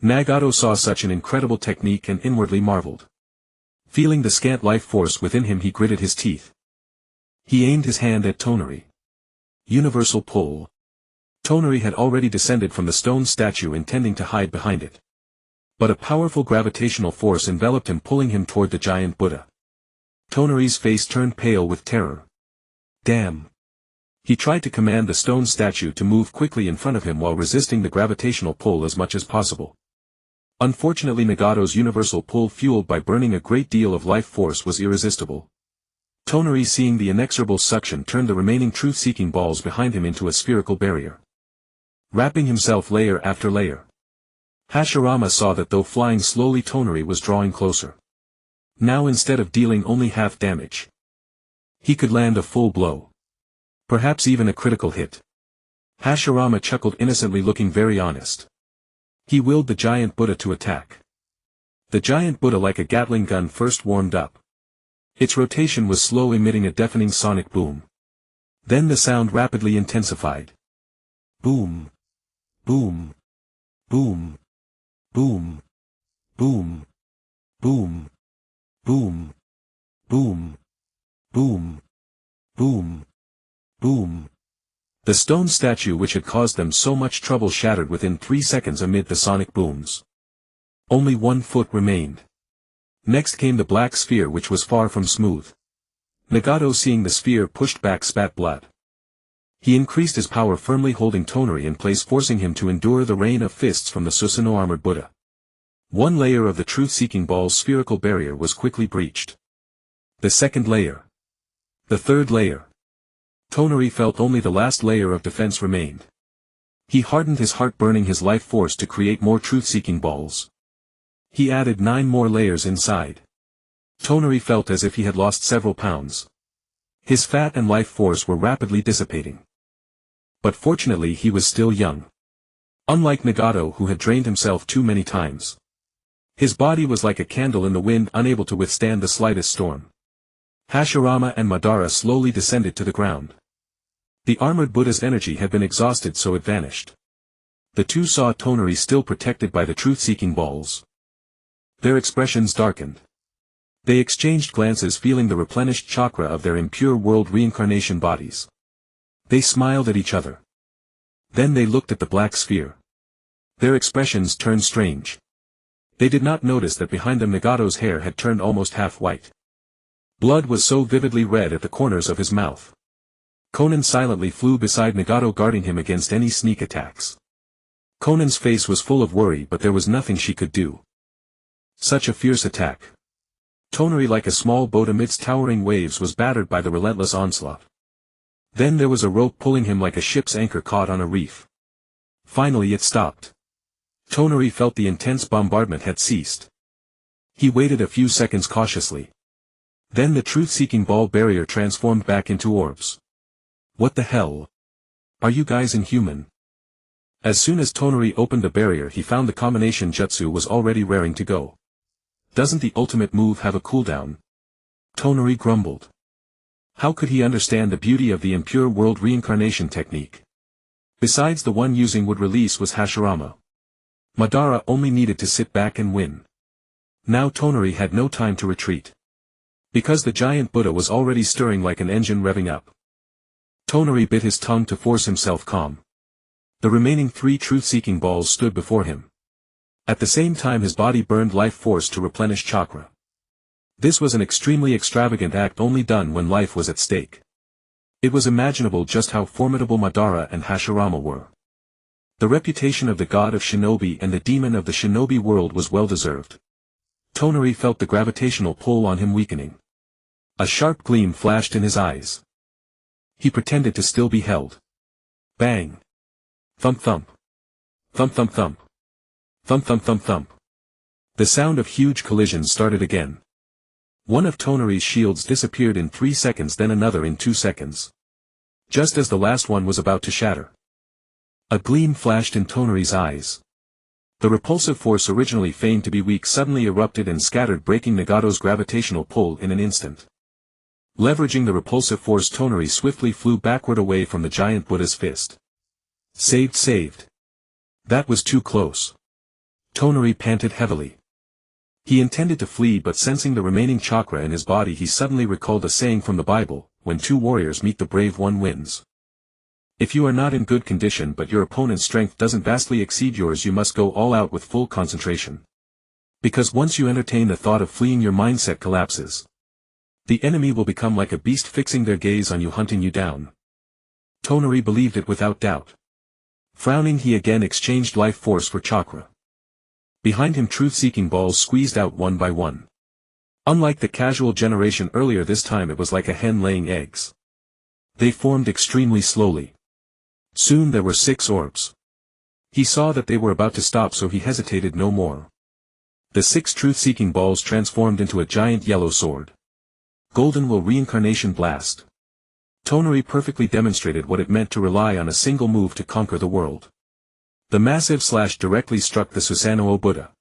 Nagato saw such an incredible technique and inwardly marveled. Feeling the scant life force within him, he gritted his teeth. He aimed his hand at Tonari. Universal pull. Tonari had already descended from the stone statue, intending to hide behind it. But a powerful gravitational force enveloped him, pulling him toward the giant Buddha. Tonari's face turned pale with terror. Damn! He tried to command the stone statue to move quickly in front of him while resisting the gravitational pull as much as possible. Unfortunately, Nagato's universal pull, fueled by burning a great deal of life force, was irresistible. Tonari, seeing the inexorable suction, turned the remaining truth-seeking balls behind him into a spherical barrier, wrapping himself layer after layer. Hashirama saw that though flying slowly, Tonari was drawing closer. Now, instead of dealing only half damage, He could land a full blow. Perhaps even a critical hit. Hashirama chuckled innocently, looking very honest. He willed the giant Buddha to attack. The giant Buddha, like a Gatling gun, first warmed up. Its rotation was slow, emitting a deafening sonic boom. Then the sound rapidly intensified. Boom. Boom. Boom. Boom. Boom. Boom. Boom. Boom. Boom. Boom. Boom. The stone statue which had caused them so much trouble shattered within 3 seconds amid the sonic booms. Only 1 foot remained. Next came the black sphere, which was far from smooth. Nagato, seeing the sphere pushed back, spat blood. He increased his power, firmly holding Tonari in place, forcing him to endure the rain of fists from the Susanoo armored Buddha. 1 layer of the truth-seeking ball's spherical barrier was quickly breached. The 2nd layer. The 3rd layer. Tonari felt only the last layer of defense remained. He hardened his heart, burning his life force to create more truth-seeking balls. He added 9 more layers inside. Tonari felt as if he had lost several pounds. His fat and life force were rapidly dissipating. But fortunately he was still young. Unlike Nagato, who had drained himself too many times. His body was like a candle in the wind, unable to withstand the slightest storm. Hashirama and Madara slowly descended to the ground. The armored Buddha's energy had been exhausted, so it vanished. The two saw Tonari still protected by the truth-seeking balls. Their expressions darkened. They exchanged glances, feeling the replenished chakra of their impure world reincarnation bodies. They smiled at each other. Then they looked at the black sphere. Their expressions turned strange. They did not notice that behind them Nagato's hair had turned almost half white. Blood was so vividly red at the corners of his mouth. Conan silently flew beside Nagato, guarding him against any sneak attacks. Conan's face was full of worry, but there was nothing she could do. Such a fierce attack. Tonari, like a small boat amidst towering waves, was battered by the relentless onslaught. Then there was a rope pulling him like a ship's anchor caught on a reef. Finally it stopped. Tonari felt the intense bombardment had ceased. He waited a few seconds cautiously. Then the truth-seeking ball barrier transformed back into orbs. What the hell? Are you guys inhuman? As soon as Tonari opened the barrier, he found the combination jutsu was already raring to go. Doesn't the ultimate move have a cooldown? Tonari grumbled. How could he understand the beauty of the impure world reincarnation technique? Besides, the one using would release was Hashirama. Madara only needed to sit back and win. Now Tonari had no time to retreat. Because the giant Buddha was already stirring like an engine revving up. Tonari bit his tongue to force himself calm. The remaining 3 truth-seeking balls stood before him. At the same time his body burned life force to replenish chakra. This was an extremely extravagant act, only done when life was at stake. It was imaginable just how formidable Madara and Hashirama were. The reputation of the god of shinobi and the demon of the shinobi world was well deserved. Tonari felt the gravitational pull on him weakening. A sharp gleam flashed in his eyes. He pretended to still be held. Bang! Thump thump. Thump thump thump. Thump thump thump thump. The sound of huge collisions started again. One of Tonari's shields disappeared in 3 seconds, then another in 2 seconds. Just as the last one was about to shatter. A gleam flashed in Tonari's eyes. The repulsive force, originally feigned to be weak, suddenly erupted and scattered, breaking Nagato's gravitational pull in an instant. Leveraging the repulsive force, Tonari swiftly flew backward away from the giant Buddha's fist. Saved. That was too close. Tonari panted heavily. He intended to flee, but sensing the remaining chakra in his body, he suddenly recalled a saying from the Bible: when 2 warriors meet, the brave one wins. If you are not in good condition but your opponent's strength doesn't vastly exceed yours, you must go all out with full concentration. Because once you entertain the thought of fleeing, your mindset collapses. The enemy will become like a beast, fixing their gaze on you, hunting you down. Tonari believed it without doubt. Frowning, he again exchanged life force for chakra. Behind him truth-seeking balls squeezed out one by one. Unlike the casual generation earlier, this time it was like a hen laying eggs. They formed extremely slowly. Soon there were 6 orbs. He saw that they were about to stop, so he hesitated no more. The 6 truth-seeking balls transformed into a giant yellow sword. Golden Will Reincarnation Blast. Tonari perfectly demonstrated what it meant to rely on a single move to conquer the world. The massive slash directly struck the Susanoo Buddha.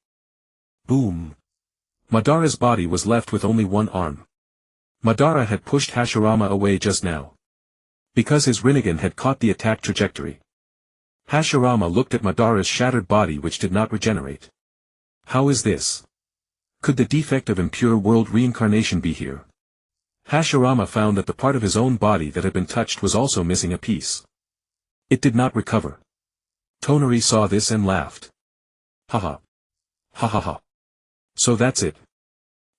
Boom. Madara's body was left with only one arm. Madara had pushed Hashirama away just now, because his Rinnegan had caught the attack trajectory. Hashirama looked at Madara's shattered body which did not regenerate. How is this? Could the defect of impure world reincarnation be here? Hashirama found that the part of his own body that had been touched was also missing a piece. It did not recover. Tonari saw this and laughed. Haha. Ha ha ha. So that's it.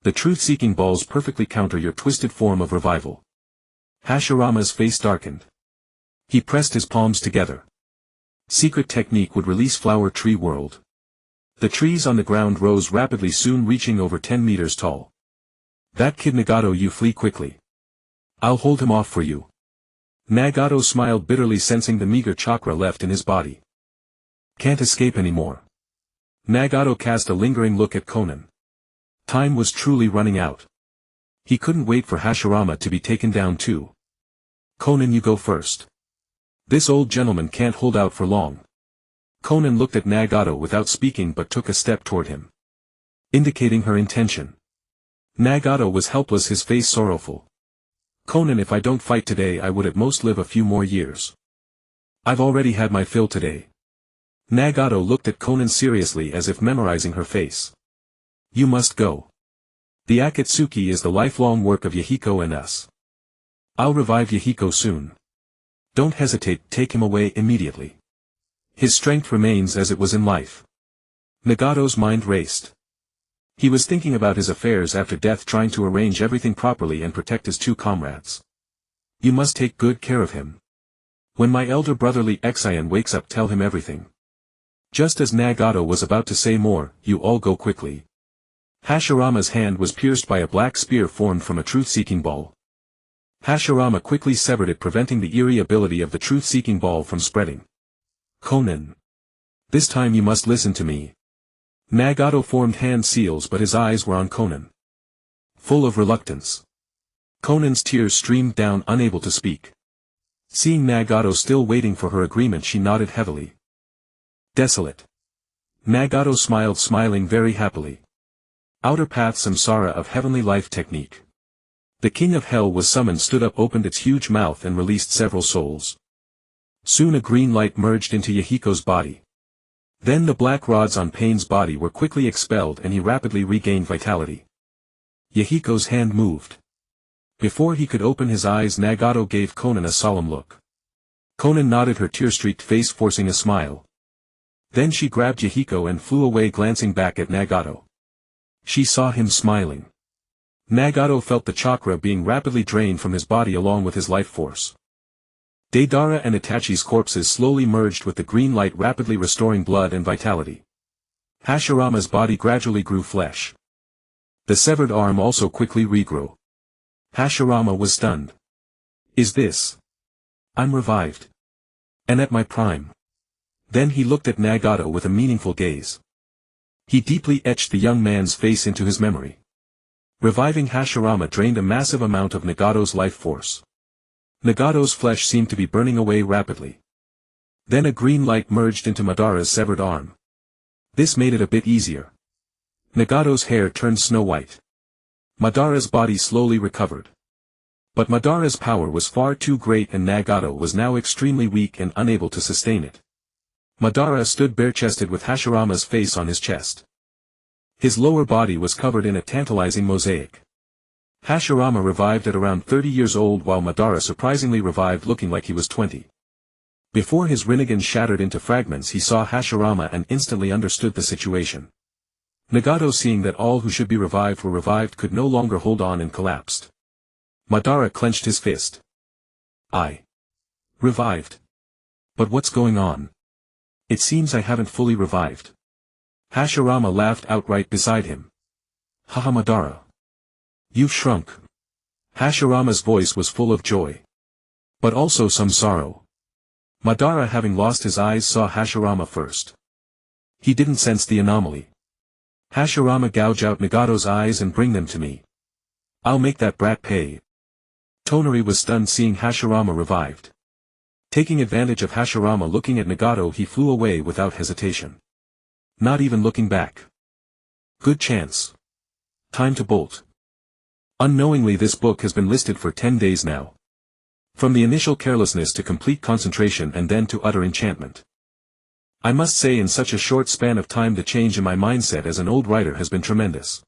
The truth-seeking balls perfectly counter your twisted form of revival. Hashirama's face darkened. He pressed his palms together. Secret technique would release flower tree world. The trees on the ground rose rapidly, soon reaching over 10 meters tall. That kid Nagato, you flee quickly. I'll hold him off for you. Nagato smiled bitterly, sensing the meager chakra left in his body. Can't escape anymore. Nagato cast a lingering look at Konan. Time was truly running out. He couldn't wait for Hashirama to be taken down too. Konan, you go first. This old gentleman can't hold out for long. Konan looked at Nagato without speaking but took a step toward him, indicating her intention. Nagato was helpless, his face sorrowful. Konan, if I don't fight today I would at most live a few more years. I've already had my fill today. Nagato looked at Konan seriously as if memorizing her face. You must go. The Akatsuki is the lifelong work of Yahiko and us. I'll revive Yahiko soon. Don't hesitate, take him away immediately. His strength remains as it was in life. Nagato's mind raced. He was thinking about his affairs after death, trying to arrange everything properly and protect his two comrades. You must take good care of him. When my elder brotherly Exion wakes up, tell him everything. Just as Nagato was about to say more, you all go quickly. Hashirama's hand was pierced by a black spear formed from a truth-seeking ball. Hashirama quickly severed it, preventing the eerie ability of the truth-seeking ball from spreading. Konan. This time you must listen to me. Nagato formed hand seals, but his eyes were on Konan, full of reluctance. Konan's tears streamed down, unable to speak. Seeing Nagato still waiting for her agreement, she nodded heavily. Desolate. Nagato smiled, smiling very happily. Outer Path Samsara of Heavenly Life Technique. The King of Hell was summoned, stood up, opened its huge mouth and released several souls. Soon a green light merged into Yahiko's body. Then the black rods on Pain's body were quickly expelled and he rapidly regained vitality. Yahiko's hand moved. Before he could open his eyes, Nagato gave Konan a solemn look. Konan nodded, her tear-streaked face forcing a smile. Then she grabbed Yahiko and flew away, glancing back at Nagato. She saw him smiling. Nagato felt the chakra being rapidly drained from his body along with his life force. Deidara and Itachi's corpses slowly merged with the green light, rapidly restoring blood and vitality. Hashirama's body gradually grew flesh. The severed arm also quickly regrew. Hashirama was stunned. Is this? I'm revived. And at my prime. Then he looked at Nagato with a meaningful gaze. He deeply etched the young man's face into his memory. Reviving Hashirama drained a massive amount of Nagato's life force. Nagato's flesh seemed to be burning away rapidly. Then a green light merged into Madara's severed arm. This made it a bit easier. Nagato's hair turned snow white. Madara's body slowly recovered. But Madara's power was far too great and Nagato was now extremely weak and unable to sustain it. Madara stood bare-chested with Hashirama's face on his chest. His lower body was covered in a tantalizing mosaic. Hashirama revived at around 30 years old, while Madara surprisingly revived looking like he was 20. Before his Rinnegan shattered into fragments, he saw Hashirama and instantly understood the situation. Nagato, seeing that all who should be revived were revived, could no longer hold on and collapsed. Madara clenched his fist. I revived. But what's going on? It seems I haven't fully revived. Hashirama laughed outright beside him. Haha, Madara. You've shrunk. Hashirama's voice was full of joy. But also some sorrow. Madara, having lost his eyes, saw Hashirama first. He didn't sense the anomaly. Hashirama, gouge out Nagato's eyes and bring them to me. I'll make that brat pay. Tonari was stunned seeing Hashirama revived. Taking advantage of Hashirama looking at Nagato, he flew away without hesitation. Not even looking back. Good chance. Time to bolt. Unknowingly, this book has been listed for 10 days now. From the initial carelessness to complete concentration and then to utter enchantment. I must say, in such a short span of time, the change in my mindset as an old writer has been tremendous.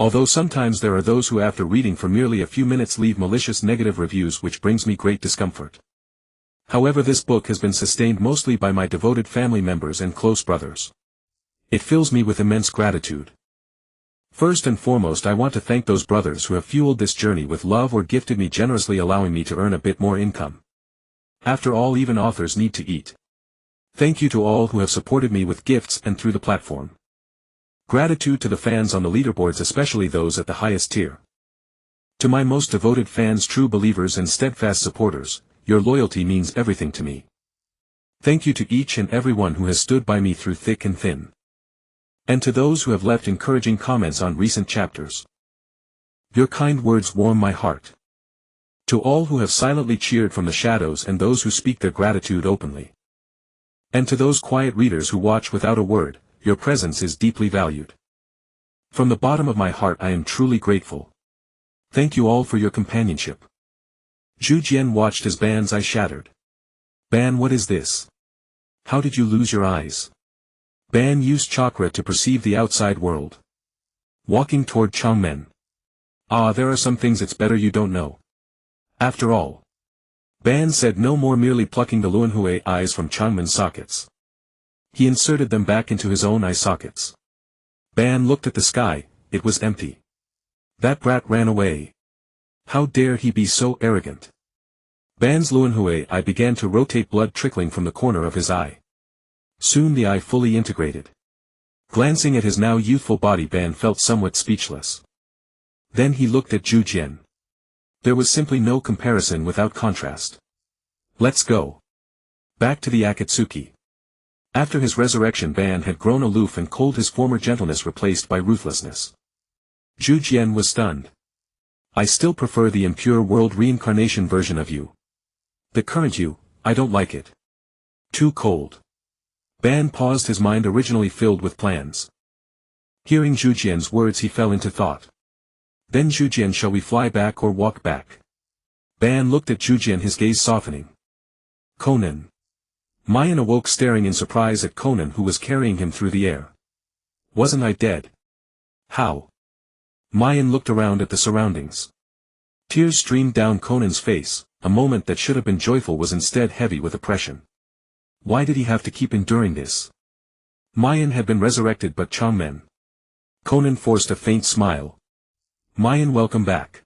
Although sometimes there are those who after reading for merely a few minutes leave malicious negative reviews, which brings me great discomfort. However, this book has been sustained mostly by my devoted family members and close brothers. It fills me with immense gratitude. First and foremost, I want to thank those brothers who have fueled this journey with love or gifted me generously, allowing me to earn a bit more income. After all, even authors need to eat. Thank you to all who have supported me with gifts and through the platform. Gratitude to the fans on the leaderboards, especially those at the highest tier. To my most devoted fans, true believers and steadfast supporters, your loyalty means everything to me. Thank you to each and everyone who has stood by me through thick and thin. And to those who have left encouraging comments on recent chapters. Your kind words warm my heart. To all who have silently cheered from the shadows and those who speak their gratitude openly. And to those quiet readers who watch without a word, your presence is deeply valued. From the bottom of my heart, I am truly grateful. Thank you all for your companionship. Zhu Jian watched as Ban's eye shattered. Ban, what is this? How did you lose your eyes? Ban used chakra to perceive the outside world. Walking toward Changmen. Ah, there are some things it's better you don't know. After all. Ban said no more, merely plucking the Luanhui eyes from Changmen's sockets. He inserted them back into his own eye sockets. Ban looked at the sky, it was empty. That brat ran away. How dare he be so arrogant? Ban's Luanhui eye began to rotate, blood trickling from the corner of his eye. Soon the eye fully integrated. Glancing at his now youthful body, Ban felt somewhat speechless. Then he looked at Zhu Jian. There was simply no comparison without contrast. Let's go. Back to the Akatsuki. After his resurrection, Ban had grown aloof and cold, his former gentleness replaced by ruthlessness. Zhu Jian was stunned. I still prefer the impure world reincarnation version of you. The current you, I don't like it. Too cold. Ban paused, his mind originally filled with plans. Hearing Zhu Jian's words, he fell into thought. Then Zhu Jian, shall we fly back or walk back? Ban looked at Zhu Jian, his gaze softening. Conan. Mayan awoke, staring in surprise at Conan, who was carrying him through the air. Wasn't I dead? How? Mayan looked around at the surroundings. Tears streamed down Conan's face. A moment that should have been joyful was instead heavy with oppression. Why did he have to keep enduring this? Mayan had been resurrected, but Changmen. Conan forced a faint smile. Mayan, welcome back.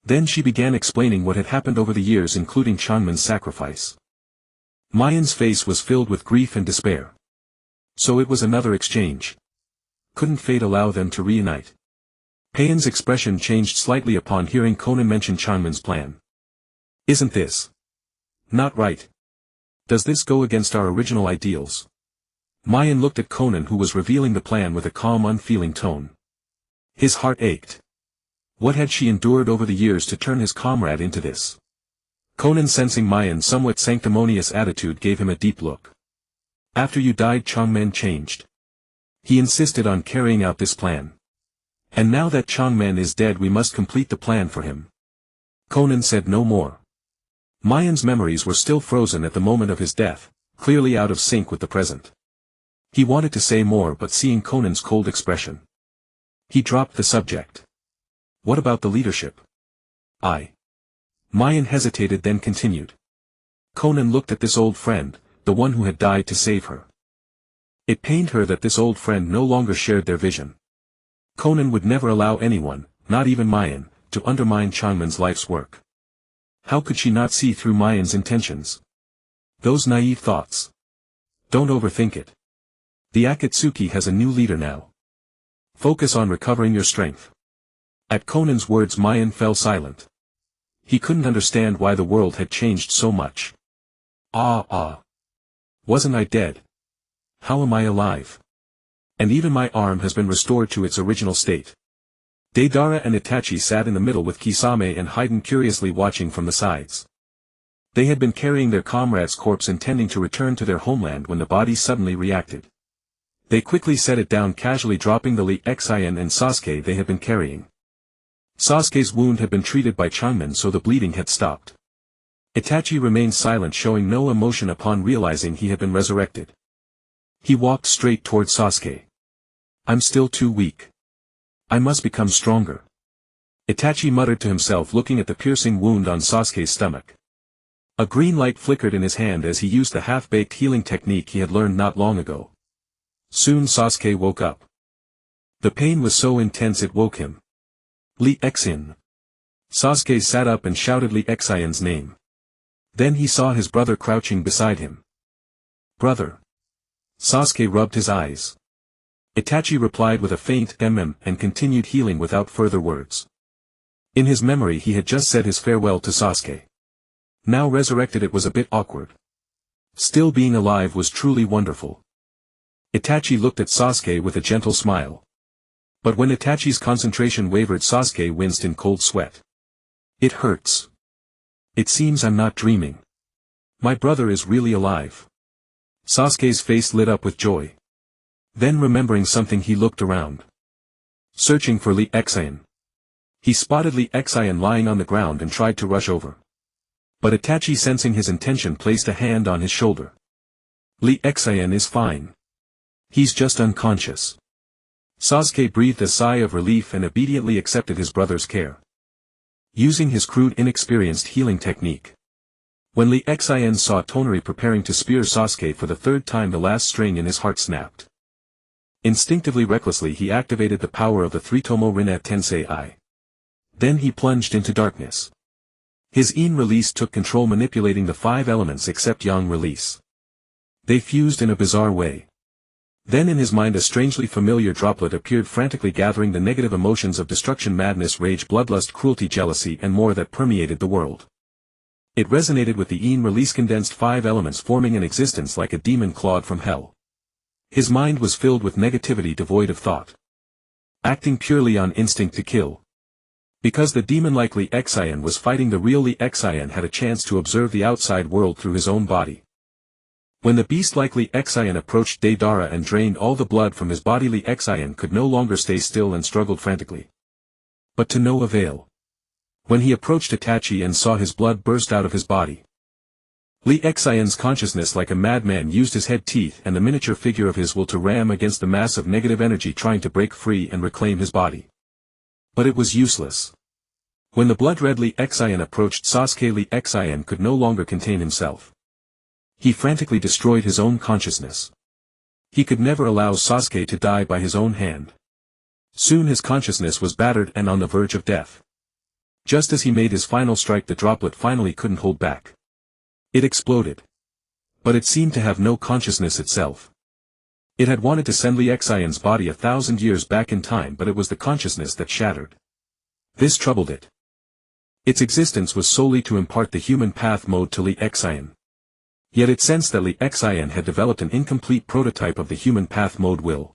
Then she began explaining what had happened over the years, including Changmen's sacrifice. Mayan's face was filled with grief and despair. So it was another exchange. Couldn't fate allow them to reunite? Payan's expression changed slightly upon hearing Conan mention Changmen's plan. Isn't this not right? Does this go against our original ideals? Mayan looked at Conan, who was revealing the plan with a calm, unfeeling tone. His heart ached. What had she endured over the years to turn his comrade into this? Conan, sensing Mayan's somewhat sanctimonious attitude, gave him a deep look. After you died, Changmen changed. He insisted on carrying out this plan. And now that Changmen is dead, we must complete the plan for him. Conan said no more. Mayan's memories were still frozen at the moment of his death, clearly out of sync with the present. He wanted to say more, but seeing Conan's cold expression, he dropped the subject. What about the leadership? Mayan hesitated, then continued. Conan looked at this old friend, the one who had died to save her. It pained her that this old friend no longer shared their vision. Conan would never allow anyone, not even Mayan, to undermine Changmen's life's work. How could she not see through Mayan's intentions? Those naive thoughts. Don't overthink it. The Akatsuki has a new leader now. Focus on recovering your strength. At Conan's words, Mayan fell silent. He couldn't understand why the world had changed so much. Wasn't I dead? How am I alive? And even my arm has been restored to its original state. Deidara and Itachi sat in the middle with Kisame and Haiden curiously watching from the sides. They had been carrying their comrade's corpse intending to return to their homeland when the body suddenly reacted. They quickly set it down, casually dropping the Lee Xian and Sasuke they had been carrying. Sasuke's wound had been treated by Changmin, so the bleeding had stopped. Itachi remained silent, showing no emotion upon realizing he had been resurrected. He walked straight toward Sasuke. "I'm still too weak. I must become stronger," Itachi muttered to himself, looking at the piercing wound on Sasuke's stomach. A green light flickered in his hand as he used the half-baked healing technique he had learned not long ago. Soon Sasuke woke up. The pain was so intense it woke him. "Lee Xian." Sasuke sat up and shouted Lee Xian's name. Then he saw his brother crouching beside him. "Brother." Sasuke rubbed his eyes. Itachi replied with a faint and continued healing without further words. In his memory he had just said his farewell to Sasuke. Now resurrected, it was a bit awkward. Still, being alive was truly wonderful. Itachi looked at Sasuke with a gentle smile. But when Itachi's concentration wavered, Sasuke winced in cold sweat. "It hurts. It seems I'm not dreaming. My brother is really alive." Sasuke's face lit up with joy. Then, remembering something, he looked around. Searching for Lee Xian. He spotted Lee Xian lying on the ground and tried to rush over. But Itachi, sensing his intention, placed a hand on his shoulder. "Lee Xian is fine. He's just unconscious." Sasuke breathed a sigh of relief and obediently accepted his brother's care. Using his crude, inexperienced healing technique. When Lee Xian saw Tonari preparing to spear Sasuke for the third time, the last string in his heart snapped. Instinctively, recklessly, he activated the power of the three-tomoe Rinnegan Tensei. Then he plunged into darkness. His Yin release took control, manipulating the 5 elements except Yang release. They fused in a bizarre way. Then in his mind a strangely familiar droplet appeared, frantically gathering the negative emotions of destruction, madness, rage, bloodlust, cruelty, jealousy and more that permeated the world. It resonated with the Yin release, condensed 5 elements, forming an existence like a demon clawed from hell. His mind was filled with negativity, devoid of thought. Acting purely on instinct to kill. Because the demon-like Lee Xian was fighting the real Lee Xian, had a chance to observe the outside world through his own body. When the beast-like Lee Xian approached Deidara and drained all the blood from his body, Lee Xian could no longer stay still and struggled frantically. But to no avail. When he approached Itachi and saw his blood burst out of his body, Lee Xian's consciousness, like a madman, used his head, teeth and the miniature figure of his will to ram against the mass of negative energy, trying to break free and reclaim his body. But it was useless. When the blood-red Lee Xian approached Sasuke, Lee Xian could no longer contain himself. He frantically destroyed his own consciousness. He could never allow Sasuke to die by his own hand. Soon his consciousness was battered and on the verge of death. Just as he made his final strike, the droplet finally couldn't hold back. It exploded. But it seemed to have no consciousness itself. It had wanted to send Lee Xian's body 1,000 years back in time, but it was the consciousness that shattered. This troubled it. Its existence was solely to impart the human path mode to Lee Xian. Yet it sensed that Lee Xian had developed an incomplete prototype of the human path mode will.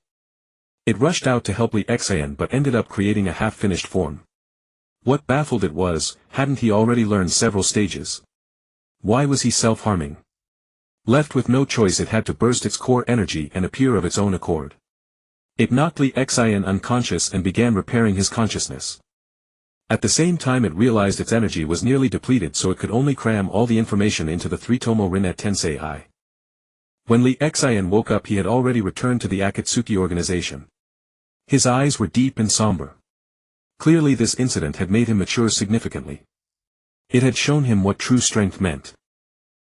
It rushed out to help Lee Xian, but ended up creating a half-finished form. What baffled it was, hadn't he already learned several stages? Why was he self-harming? Left with no choice, it had to burst its core energy and appear of its own accord. It knocked Lee Xian unconscious and began repairing his consciousness. At the same time it realized its energy was nearly depleted, so it could only cram all the information into the three-tomoe Rinnegan Tensei. When Lee Xian woke up, he had already returned to the Akatsuki organization. His eyes were deep and somber. Clearly this incident had made him mature significantly. It had shown him what true strength meant.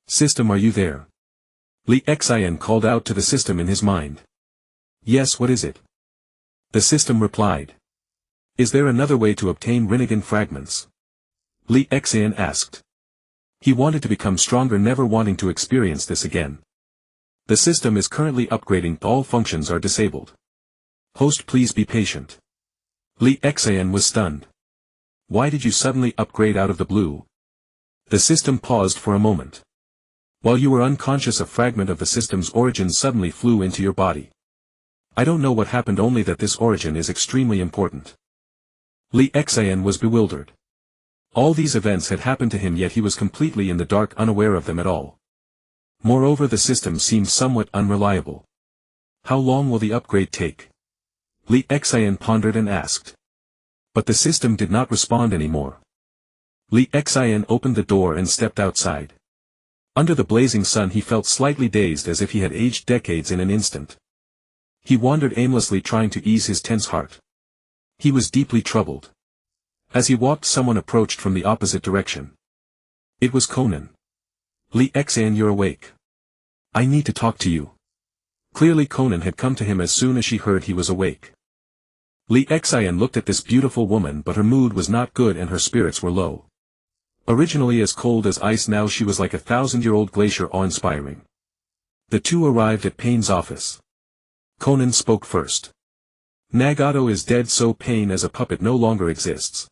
"System, are you there?" Lee Xian called out to the system in his mind. "Yes, what is it?" The system replied. "Is there another way to obtain Rinnegan fragments?" Lee Xian asked. He wanted to become stronger, never wanting to experience this again. "The system is currently upgrading, all functions are disabled. Host, please be patient." Lee Xian was stunned. "Why did you suddenly upgrade out of the blue?" The system paused for a moment. "While you were unconscious, a fragment of the system's origin suddenly flew into your body. I don't know what happened, only that this origin is extremely important. Li Xian was bewildered. All these events had happened to him, yet he was completely in the dark, unaware of them at all. Moreover, the system seemed somewhat unreliable. How long will the upgrade take? Li Xian pondered and asked. But the system did not respond anymore. Li Xian opened the door and stepped outside. Under the blazing sun he felt slightly dazed, as if he had aged decades in an instant. He wandered aimlessly, trying to ease his tense heart. He was deeply troubled. As he walked, someone approached from the opposite direction. It was Conan. Li Xian, you're awake. I need to talk to you. Clearly Conan had come to him as soon as she heard he was awake. Li Xian looked at this beautiful woman, but her mood was not good and her spirits were low. Originally as cold as ice, now she was like a 1,000-year-old glacier, awe-inspiring. The two arrived at Pain's office. Conan spoke first. Nagato is dead, so Pain as a puppet no longer exists.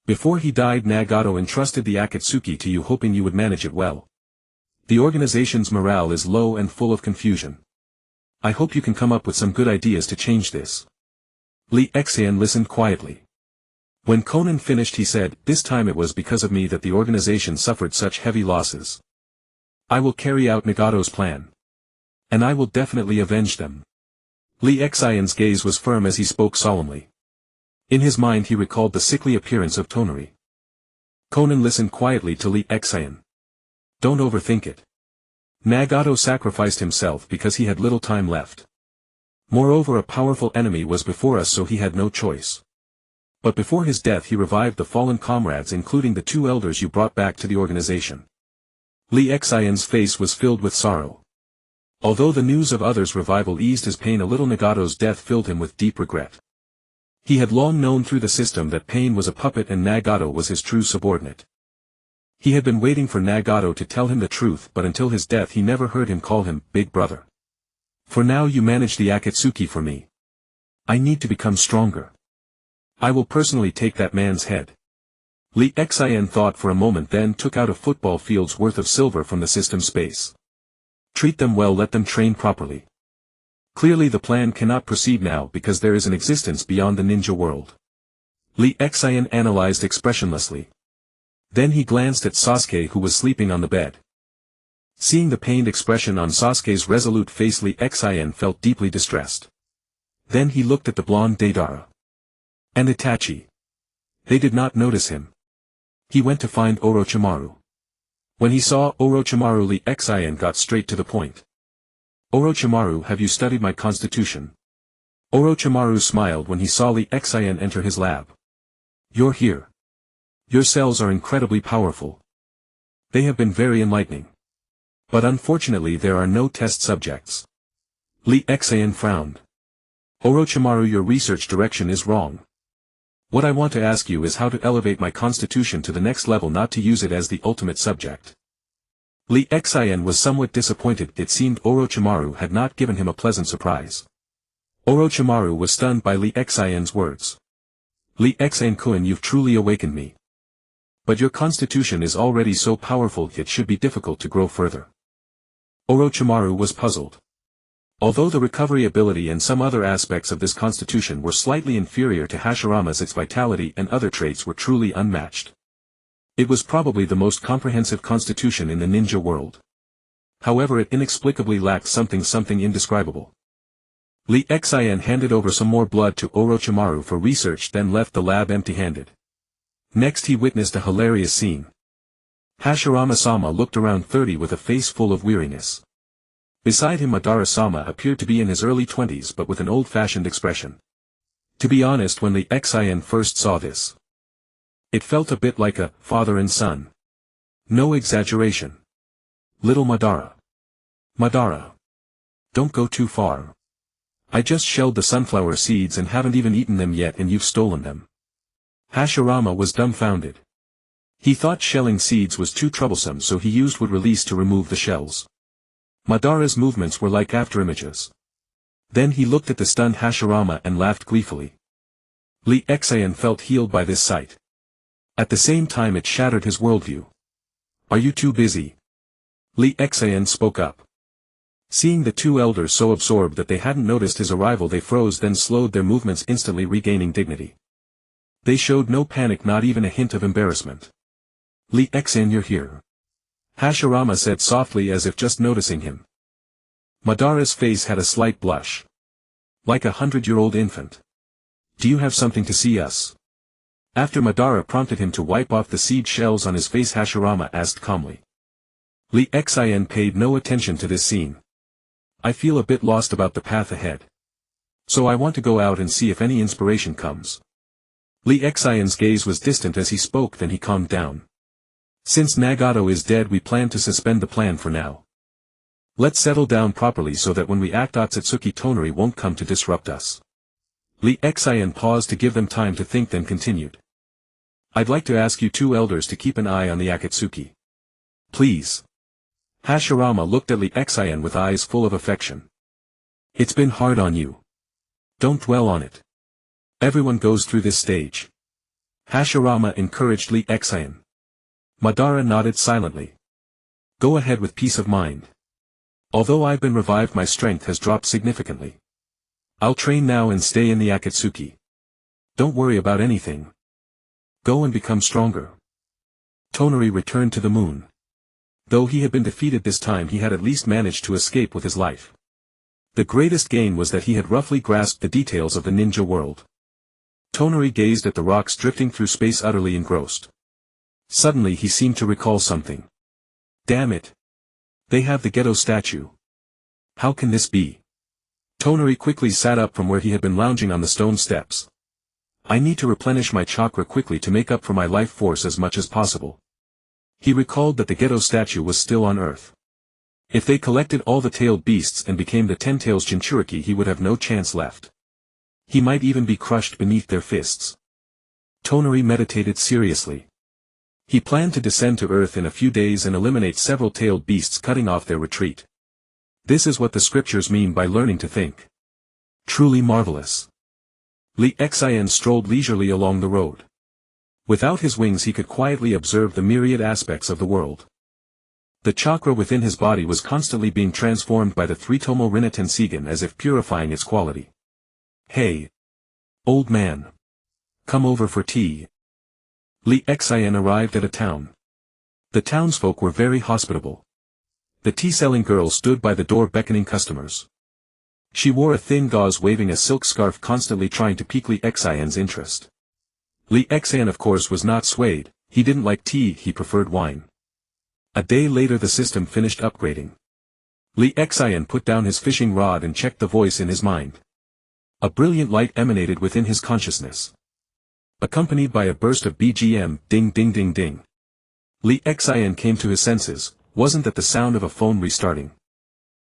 Before he died, Nagato entrusted the Akatsuki to you, hoping you would manage it well. The organization's morale is low and full of confusion. I hope you can come up with some good ideas to change this. Li Xian listened quietly. When Conan finished, he said, this time it was because of me that the organization suffered such heavy losses. I will carry out Nagato's plan. And I will definitely avenge them. Li Xian's gaze was firm as he spoke solemnly. In his mind he recalled the sickly appearance of Tonari. Conan listened quietly to Li Xian. Don't overthink it. Nagato sacrificed himself because he had little time left. Moreover, a powerful enemy was before us, so he had no choice. But before his death he revived the fallen comrades, including the two elders you brought back to the organization. Li Xian's face was filled with sorrow. Although the news of others' revival eased his pain a little, Nagato's death filled him with deep regret. He had long known through the system that Pain was a puppet and Nagato was his true subordinate. He had been waiting for Nagato to tell him the truth, but until his death he never heard him call him Big Brother. For now you manage the Akatsuki for me. I need to become stronger. I will personally take that man's head. Li Xian thought for a moment, then took out a football field's worth of silver from the system space. Treat them well, let them train properly. Clearly the plan cannot proceed now because there is an existence beyond the ninja world. Li Xian analyzed expressionlessly. Then he glanced at Sasuke, who was sleeping on the bed. Seeing the pained expression on Sasuke's resolute face, Li Xian felt deeply distressed. Then he looked at the blonde Deidara. And Itachi. They did not notice him. He went to find Orochimaru. When he saw Orochimaru, Li Xian got straight to the point. Orochimaru, have you studied my constitution? Orochimaru smiled when he saw Li Xian enter his lab. You're here. Your cells are incredibly powerful. They have been very enlightening. But unfortunately there are no test subjects. Li Xian frowned. Orochimaru, your research direction is wrong. What I want to ask you is how to elevate my constitution to the next level, not to use it as the ultimate subject. Li Xian was somewhat disappointed. It seemed Orochimaru had not given him a pleasant surprise. Orochimaru was stunned by Li Xian's words. Li Xian-kun, you've truly awakened me. But your constitution is already so powerful, it should be difficult to grow further. Orochimaru was puzzled. Although the recovery ability and some other aspects of this constitution were slightly inferior to Hashirama's, its vitality and other traits were truly unmatched. It was probably the most comprehensive constitution in the ninja world. However, it inexplicably lacked something indescribable. Li Xian handed over some more blood to Orochimaru for research, then left the lab empty-handed. Next he witnessed a hilarious scene. Hashirama-sama looked around 30 with a face full of weariness. Beside him Madara-sama appeared to be in his early 20s but with an old-fashioned expression. To be honest, when Li Xian first saw this, it felt a bit like a father and son. No exaggeration. Little Madara. Madara. Don't go too far. I just shelled the sunflower seeds and haven't even eaten them yet and you've stolen them. Hashirama was dumbfounded. He thought shelling seeds was too troublesome, so he used wood release to remove the shells. Madara's movements were like afterimages. Then he looked at the stunned Hashirama and laughed gleefully. Li Xian felt healed by this sight. At the same time it shattered his worldview. Are you too busy? Li Xian spoke up. Seeing the two elders so absorbed that they hadn't noticed his arrival, they froze, then slowed their movements, instantly regaining dignity. They showed no panic, not even a hint of embarrassment. Li Xan, you're here. Hashirama said softly as if just noticing him. Madara's face had a slight blush. Like a 100-year-old infant. Do you have something to see us? After Madara prompted him to wipe off the seed shells on his face, Hashirama asked calmly. Li Xian paid no attention to this scene. I feel a bit lost about the path ahead. So I want to go out and see if any inspiration comes. Li Xian's gaze was distant as he spoke, then he calmed down. Since Nagato is dead, we plan to suspend the plan for now. Let's settle down properly so that when we act, Otsutsuki Tonari won't come to disrupt us. Li Xian paused to give them time to think, then continued. I'd like to ask you two elders to keep an eye on the Akatsuki. Please. Hashirama looked at Li Xian with eyes full of affection. It's been hard on you. Don't dwell on it. Everyone goes through this stage. Hashirama encouraged Li Xian. Madara nodded silently. Go ahead with peace of mind. Although I've been revived, my strength has dropped significantly. I'll train now and stay in the Akatsuki. Don't worry about anything. Go and become stronger. Tonari returned to the moon. Though he had been defeated this time, he had at least managed to escape with his life. The greatest gain was that he had roughly grasped the details of the ninja world. Tonari gazed at the rocks drifting through space, utterly engrossed. Suddenly he seemed to recall something. Damn it! They have the Geto statue. How can this be? Tonari quickly sat up from where he had been lounging on the stone steps. I need to replenish my chakra quickly to make up for my life force as much as possible. He recalled that the Geto statue was still on Earth. If they collected all the tailed beasts and became the 10 Tails Jinchuriki, he would have no chance left. He might even be crushed beneath their fists. Tonari meditated seriously. He planned to descend to Earth in a few days and eliminate several tailed beasts, cutting off their retreat. This is what the scriptures mean by learning to think. Truly marvelous. Li Xian strolled leisurely along the road. Without his wings he could quietly observe the myriad aspects of the world. The chakra within his body was constantly being transformed by the three-tomoe Rinnegan as if purifying its quality. Hey! Old man! Come over for tea. Li Xian arrived at a town. The townsfolk were very hospitable. The tea-selling girl stood by the door beckoning customers. She wore a thin gauze, waving a silk scarf, constantly trying to pique Li Xian's interest. Li Xian of course was not swayed. He didn't like tea, he preferred wine. A day later the system finished upgrading. Li Xian put down his fishing rod and checked the voice in his mind. A brilliant light emanated within his consciousness. Accompanied by a burst of BGM, ding ding ding ding. Li Xian came to his senses. Wasn't that the sound of a phone restarting?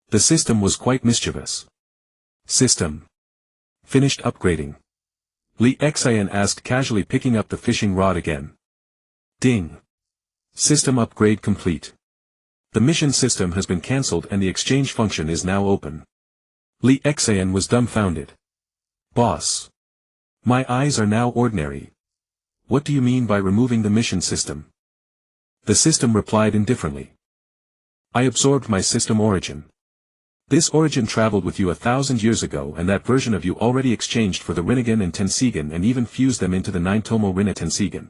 The system was quite mischievous. System. Finished upgrading. Li Xian asked casually, picking up the fishing rod again. Ding. System upgrade complete. The mission system has been cancelled and the exchange function is now open. Li Xian was dumbfounded. Boss. My eyes are now ordinary. What do you mean by removing the mission system? The system replied indifferently. I absorbed my system origin. This origin traveled with you 1,000 years ago, and that version of you already exchanged for the Rinnegan and Tensegan and even fused them into the 9-tomoe Rinnetensegan.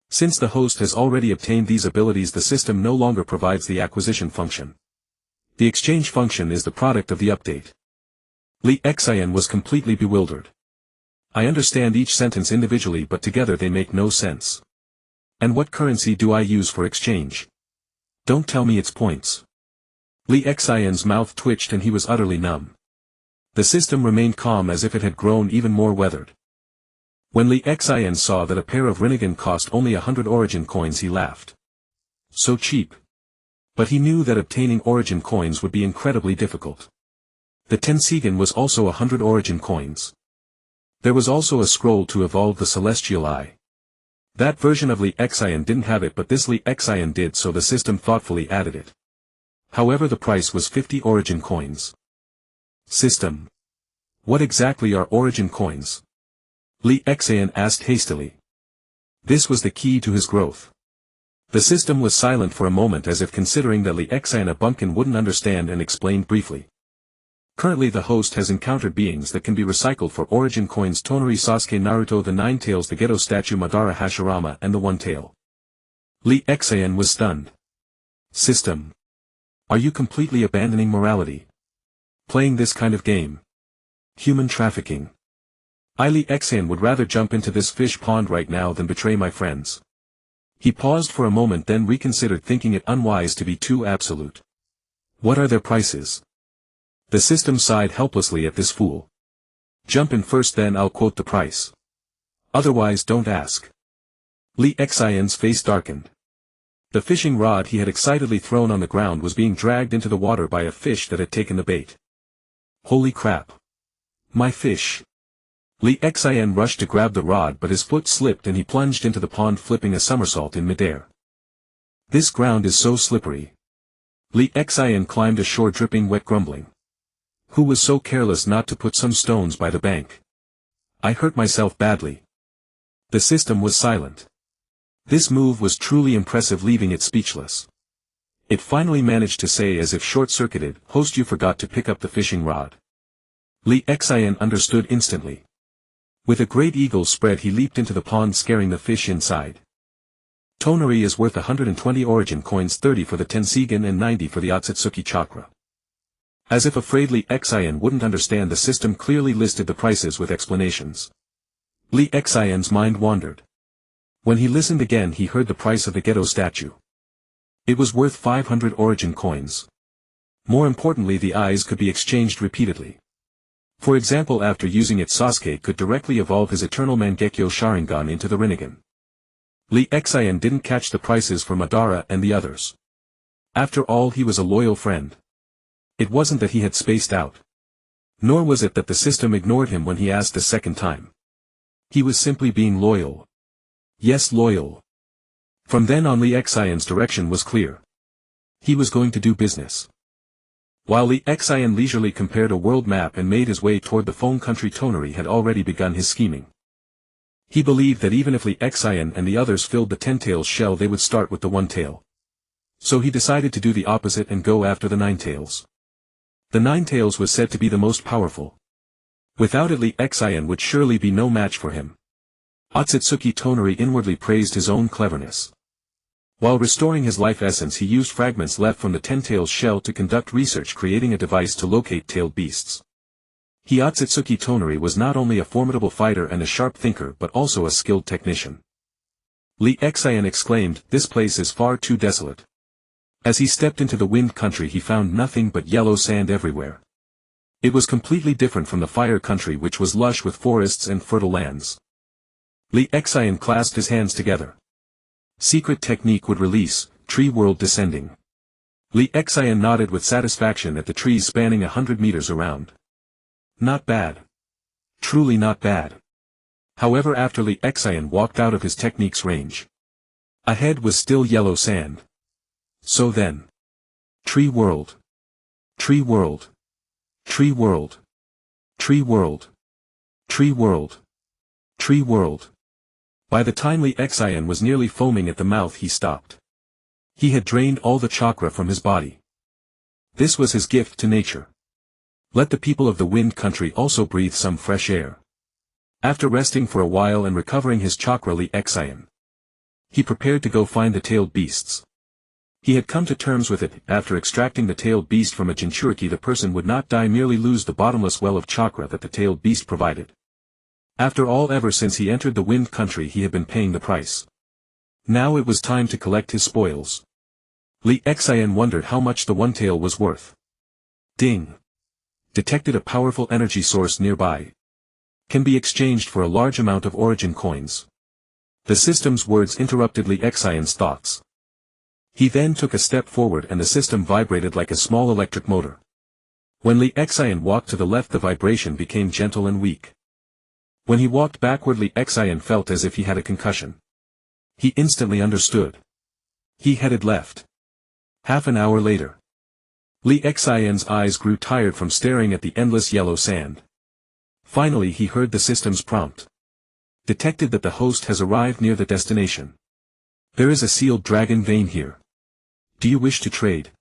Since the host has already obtained these abilities, the system no longer provides the acquisition function. The exchange function is the product of the update. Li Xian was completely bewildered. I understand each sentence individually, but together they make no sense. And what currency do I use for exchange? Don't tell me it's points. Li Xian's mouth twitched and he was utterly numb. The system remained calm as if it had grown even more weathered. When Li Xian saw that a pair of Rinnegan cost only 100 origin coins, he laughed. So cheap. But he knew that obtaining origin coins would be incredibly difficult. The Tensegan was also 100 origin coins. There was also a scroll to evolve the Celestial Eye. That version of Li Xian didn't have it, but this Li Xian did, so the system thoughtfully added it. However, the price was 50 origin coins. System. What exactly are origin coins? Li Xian asked hastily. This was the key to his growth. The system was silent for a moment, as if considering that Li Xian, a bumpkin, wouldn't understand, and explained briefly. Currently the host has encountered beings that can be recycled for origin coins: Tonari, Sasuke, Naruto, the Nine Tails, the Geto statue, Madara, Hashirama, and the One Tail. Lee Xian was stunned. System. Are you completely abandoning morality? Playing this kind of game? Human trafficking. Lee Xian would rather jump into this fish pond right now than betray my friends. He paused for a moment, then reconsidered, thinking it unwise to be too absolute. What are their prices? The system sighed helplessly at this fool. Jump in first, then I'll quote the price. Otherwise don't ask. Lee Xian's face darkened. The fishing rod he had excitedly thrown on the ground was being dragged into the water by a fish that had taken the bait. Holy crap. My fish. Lee Xian rushed to grab the rod, but his foot slipped and he plunged into the pond, flipping a somersault in midair. This ground is so slippery. Lee Xian climbed ashore, dripping wet, grumbling. Who was so careless not to put some stones by the bank? I hurt myself badly. The system was silent. This move was truly impressive, leaving it speechless. It finally managed to say, as if short-circuited, "Host, you forgot to pick up the fishing rod." Lee Xian understood instantly. With a great eagle spread he leaped into the pond, scaring the fish inside. Tonari is worth 120 origin coins, 30 for the Tensigen and 90 for the Otsutsuki chakra. As if afraid Lee Xian wouldn't understand, the system clearly listed the prices with explanations. Lee Xian's mind wandered. When he listened again, he heard the price of the Geto statue. It was worth 500 origin coins. More importantly, the eyes could be exchanged repeatedly. For example, after using it, Sasuke could directly evolve his eternal Mangekyo Sharingan into the Rinnegan. Lee Xian didn't catch the prices for Madara and the others. After all, he was a loyal friend. It wasn't that he had spaced out. Nor was it that the system ignored him when he asked the second time. He was simply being loyal. Yes, loyal. From then on, Lee Xian's direction was clear. He was going to do business. While Lee Xian leisurely compared a world map and made his way toward the phone country, Tonari had already begun his scheming. He believed that even if Lee Xian and the others filled the 10 tails shell, they would start with the 1 tail. So he decided to do the opposite and go after the 9 tails. The 9 tails was said to be the most powerful. Without it, Lee Xian would surely be no match for him. Otsutsuki Tonari inwardly praised his own cleverness. While restoring his life essence, he used fragments left from the 10 tails shell to conduct research, creating a device to locate tailed beasts. Otsutsuki Tonari was not only a formidable fighter and a sharp thinker, but also a skilled technician. Lee Xian exclaimed, "This place is far too desolate." As he stepped into the wind country, he found nothing but yellow sand everywhere. It was completely different from the fire country, which was lush with forests and fertile lands. Lee Xian clasped his hands together. Secret technique would release, tree world descending. Lee Xian nodded with satisfaction at the trees spanning 100 meters around. Not bad. Truly not bad. However, after Lee Xian walked out of his technique's range, ahead was still yellow sand. So then. Tree world. Tree world. Tree world. Tree world. Tree world. Tree world. By the time Lee Xian was nearly foaming at the mouth, he stopped. He had drained all the chakra from his body. This was his gift to nature. Let the people of the wind country also breathe some fresh air. After resting for a while and recovering his chakra, Lee Xian, he prepared to go find the tailed beasts. He had come to terms with it. After extracting the tailed beast from a Jinchuriki, the person would not die, merely lose the bottomless well of chakra that the tailed beast provided. After all, ever since he entered the wind country, he had been paying the price. Now it was time to collect his spoils. Lee Xian wondered how much the 1 tail was worth. Ding! Detected a powerful energy source nearby. Can be exchanged for a large amount of origin coins. The system's words interrupted Lee Xian's thoughts. He then took a step forward and the system vibrated like a small electric motor. When Lee Xian walked to the left, the vibration became gentle and weak. When he walked backward, Lee Xian felt as if he had a concussion. He instantly understood. He headed left. Half an hour later. Lee Xian's eyes grew tired from staring at the endless yellow sand. Finally he heard the system's prompt. Detected that the host has arrived near the destination. There is a sealed dragon vein here. Do you wish to trade?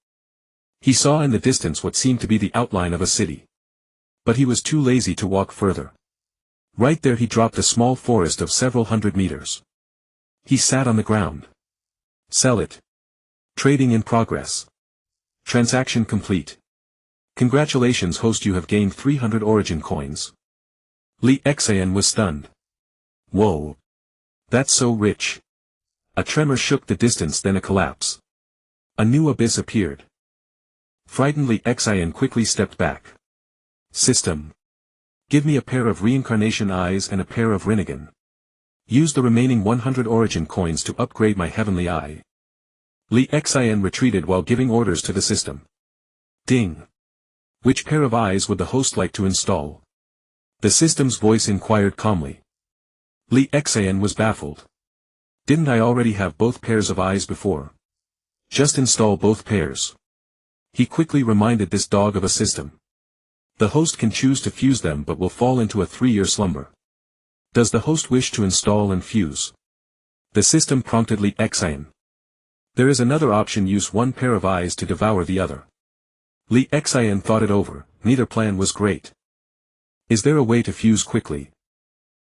He saw in the distance what seemed to be the outline of a city. But he was too lazy to walk further. Right there he dropped a small forest of several hundred meters. He sat on the ground. Sell it. Trading in progress. Transaction complete. Congratulations host, you have gained 300 origin coins. Li Xian was stunned. Whoa. That's so rich. A tremor shook the distance, then a collapse. A new abyss appeared. Frightened, Li Xian quickly stepped back. System. Give me a pair of reincarnation eyes and a pair of Rinnegan. Use the remaining 100 origin coins to upgrade my heavenly eye. Li Xian retreated while giving orders to the system. Ding. Which pair of eyes would the host like to install? The system's voice inquired calmly. Li Xian was baffled. Didn't I already have both pairs of eyes before? Just install both pairs. He quickly reminded this dog of a system. The host can choose to fuse them but will fall into a 3-year slumber. Does the host wish to install and fuse? The system prompted Li Xian. There is another option, use one pair of eyes to devour the other. Li Xian thought it over, neither plan was great. Is there a way to fuse quickly?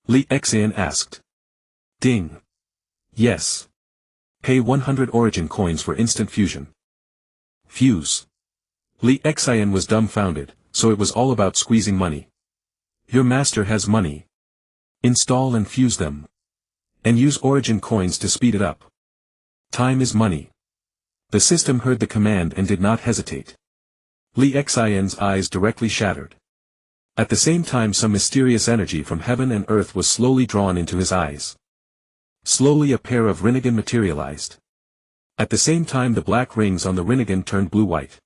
Li Xian asked. Ding. Yes. Pay 100 origin coins for instant fusion. Fuse. Li Xian was dumbfounded, so it was all about squeezing money. Your master has money. Install and fuse them. And use origin coins to speed it up. Time is money. The system heard the command and did not hesitate. Li Xian's eyes directly shattered. At the same time, some mysterious energy from heaven and earth was slowly drawn into his eyes. Slowly a pair of Rinnegan materialized. At the same time, the black rings on the Rinnegan turned blue-white.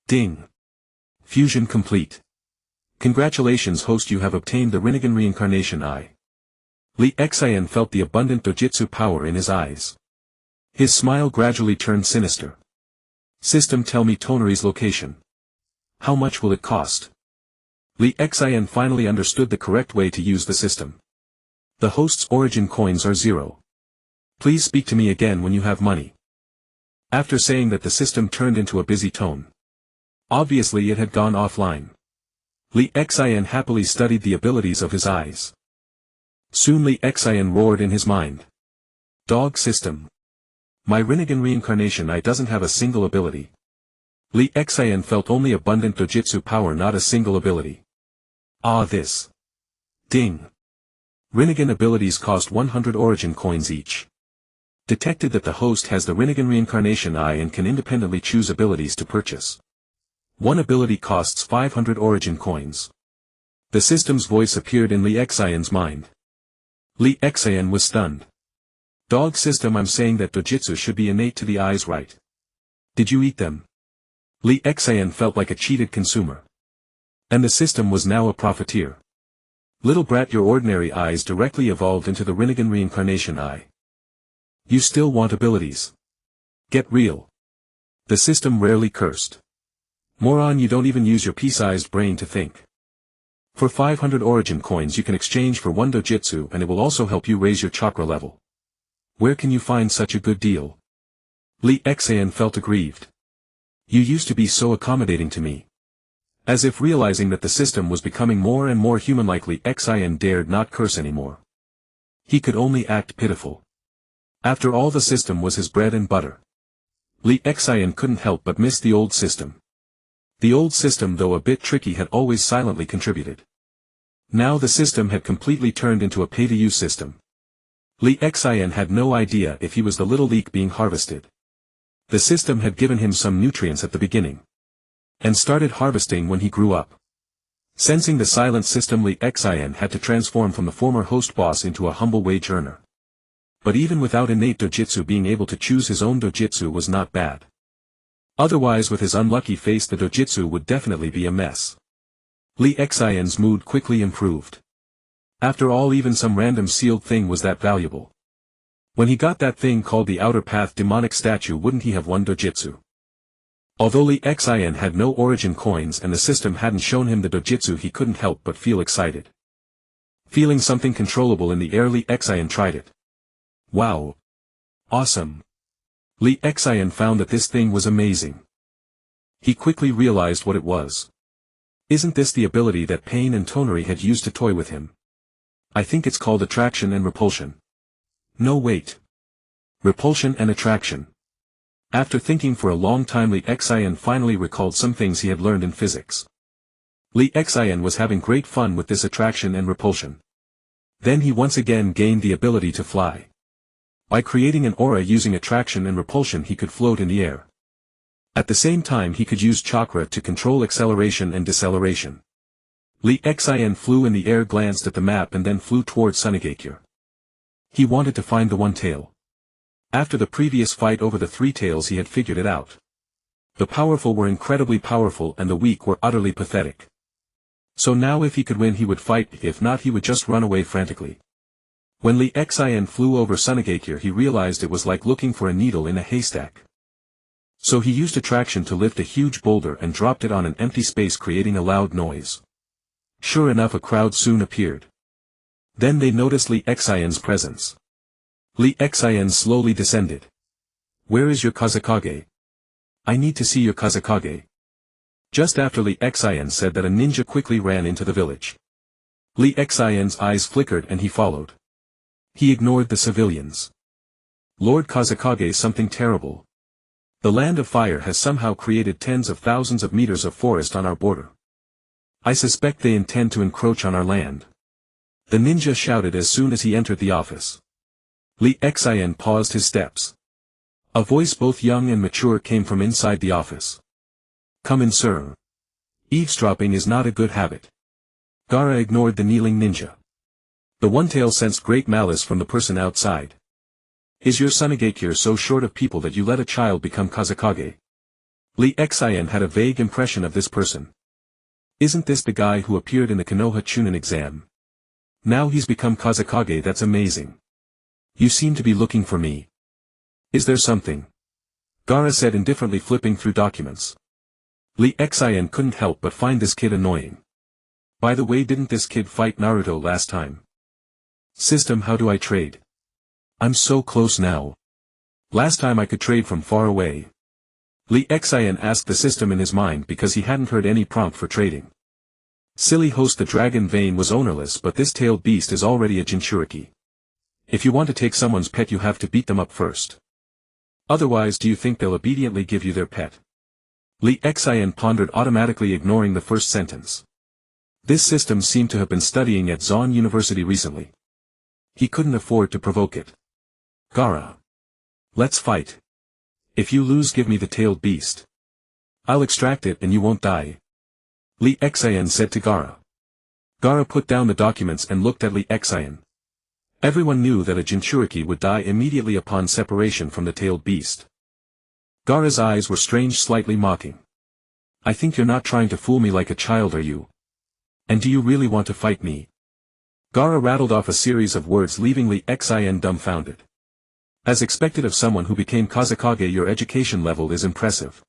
Ding. Fusion complete. Congratulations host, you have obtained the Rinnegan reincarnation eye. Li Xian felt the abundant dojutsu power in his eyes. His smile gradually turned sinister. System, tell me Tonari's location. How much will it cost? Li Xian finally understood the correct way to use the system. The host's origin coins are 0. Please speak to me again when you have money. After saying that, the system turned into a busy tone. Obviously it had gone offline. Li Xian happily studied the abilities of his eyes. Soon Li Xian roared in his mind. Dog system. My Rinnegan reincarnation eye doesn't have a single ability. Li Xian felt only abundant dojutsu power, not a single ability. Ah, this. Ding. Rinnegan abilities cost 100 origin coins each. Detected that the host has the Rinnegan reincarnation eye and can independently choose abilities to purchase. One ability costs 500 origin coins. The system's voice appeared in Li Xian's mind. Li Xian was stunned. Dog system, I'm saying that dojutsu should be innate to the eyes, right? Did you eat them? Li Xian felt like a cheated consumer. And the system was now a profiteer. Little brat, your ordinary eyes directly evolved into the Rinnegan reincarnation eye. You still want abilities? Get real. The system rarely cursed. Moron, you don't even use your pea-sized brain to think. For 500 origin coins you can exchange for 1 dojutsu, and it will also help you raise your chakra level. Where can you find such a good deal? Li Xian felt aggrieved. You used to be so accommodating to me. As if realizing that the system was becoming more and more human-like, Li Xian dared not curse anymore. He could only act pitiful. After all, the system was his bread and butter. Li Xian couldn't help but miss the old system. The old system, though a bit tricky, had always silently contributed. Now the system had completely turned into a pay-to-use system. Li Xian had no idea if he was the little leek being harvested. The system had given him some nutrients at the beginning. And started harvesting when he grew up. Sensing the silent system, Li Xian had to transform from the former host boss into a humble wage earner. But even without innate dojutsu, being able to choose his own dojutsu was not bad. Otherwise, with his unlucky face, the dojutsu would definitely be a mess. Li Xian's mood quickly improved. After all, even some random sealed thing was that valuable. When he got that thing called the Outer Path demonic statue, wouldn't he have 1 dojutsu? Although Li Xian had no origin coins and the system hadn't shown him the dojutsu, he couldn't help but feel excited. Feeling something controllable in the air, Li Xian tried it. Wow! Awesome! Li Xian found that this thing was amazing. He quickly realized what it was. Isn't this the ability that Pain and Toneri had used to toy with him? I think it's called attraction and repulsion. No wait. Repulsion and attraction. After thinking for a long time, Li Xian finally recalled some things he had learned in physics. Li Xian was having great fun with this attraction and repulsion. Then he once again gained the ability to fly. By creating an aura using attraction and repulsion, he could float in the air. At the same time, he could use chakra to control acceleration and deceleration. Li Xian flew in the air, glanced at the map, and then flew towards Mangekyo. He wanted to find the one tail. After the previous fight over the three tails, he had figured it out. The powerful were incredibly powerful and the weak were utterly pathetic. So now if he could win, he would fight; if not, he would just run away frantically. When Li Xian flew over Mangekyo, he realized it was like looking for a needle in a haystack. So he used attraction to lift a huge boulder and dropped it on an empty space, creating a loud noise. Sure enough, a crowd soon appeared. Then they noticed Li Xian's presence. Li Xian slowly descended. Where is your Kazekage? I need to see your Kazekage. Just after Li Xian said that, a ninja quickly ran into the village. Li Xian's eyes flickered and he followed. He ignored the civilians. Lord Kazekage, something terrible. The land of fire has somehow created tens of thousands of meters of forest on our border. I suspect they intend to encroach on our land. The ninja shouted as soon as he entered the office. Li Xian paused his steps. A voice both young and mature came from inside the office. Come in, sir. Eavesdropping is not a good habit. Gaara ignored the kneeling ninja. The one-tail sensed great malice from the person outside. Is your Mangekyo so short of people that you let a child become Kazekage? Li Xian had a vague impression of this person. Isn't this the guy who appeared in the Konoha Chunin exam? Now he's become Kazekage. That's amazing. You seem to be looking for me. Is there something? Gaara said indifferently, flipping through documents. Li Xian couldn't help but find this kid annoying. By the way, didn't this kid fight Naruto last time? System, how do I trade? I'm so close now. Last time I could trade from far away. Li Xian asked the system in his mind because he hadn't heard any prompt for trading. Silly host, the dragon vein was ownerless, but this tailed beast is already a Jinchuriki. If you want to take someone's pet, you have to beat them up first. Otherwise, do you think they'll obediently give you their pet? Li Xian pondered, automatically ignoring the first sentence. This system seemed to have been studying at Zon University recently. He couldn't afford to provoke it. Gaara. Let's fight. If you lose, give me the tailed beast. I'll extract it and you won't die. Li Xian said to Gaara. Gaara put down the documents and looked at Li Xian. Everyone knew that a Jinchuriki would die immediately upon separation from the tailed beast. Gaara's eyes were strange, slightly mocking. I think you're not trying to fool me like a child, are you? And do you really want to fight me? Gaara rattled off a series of words, leaving Li Xian dumbfounded. As expected of someone who became Kazekage, your education level is impressive.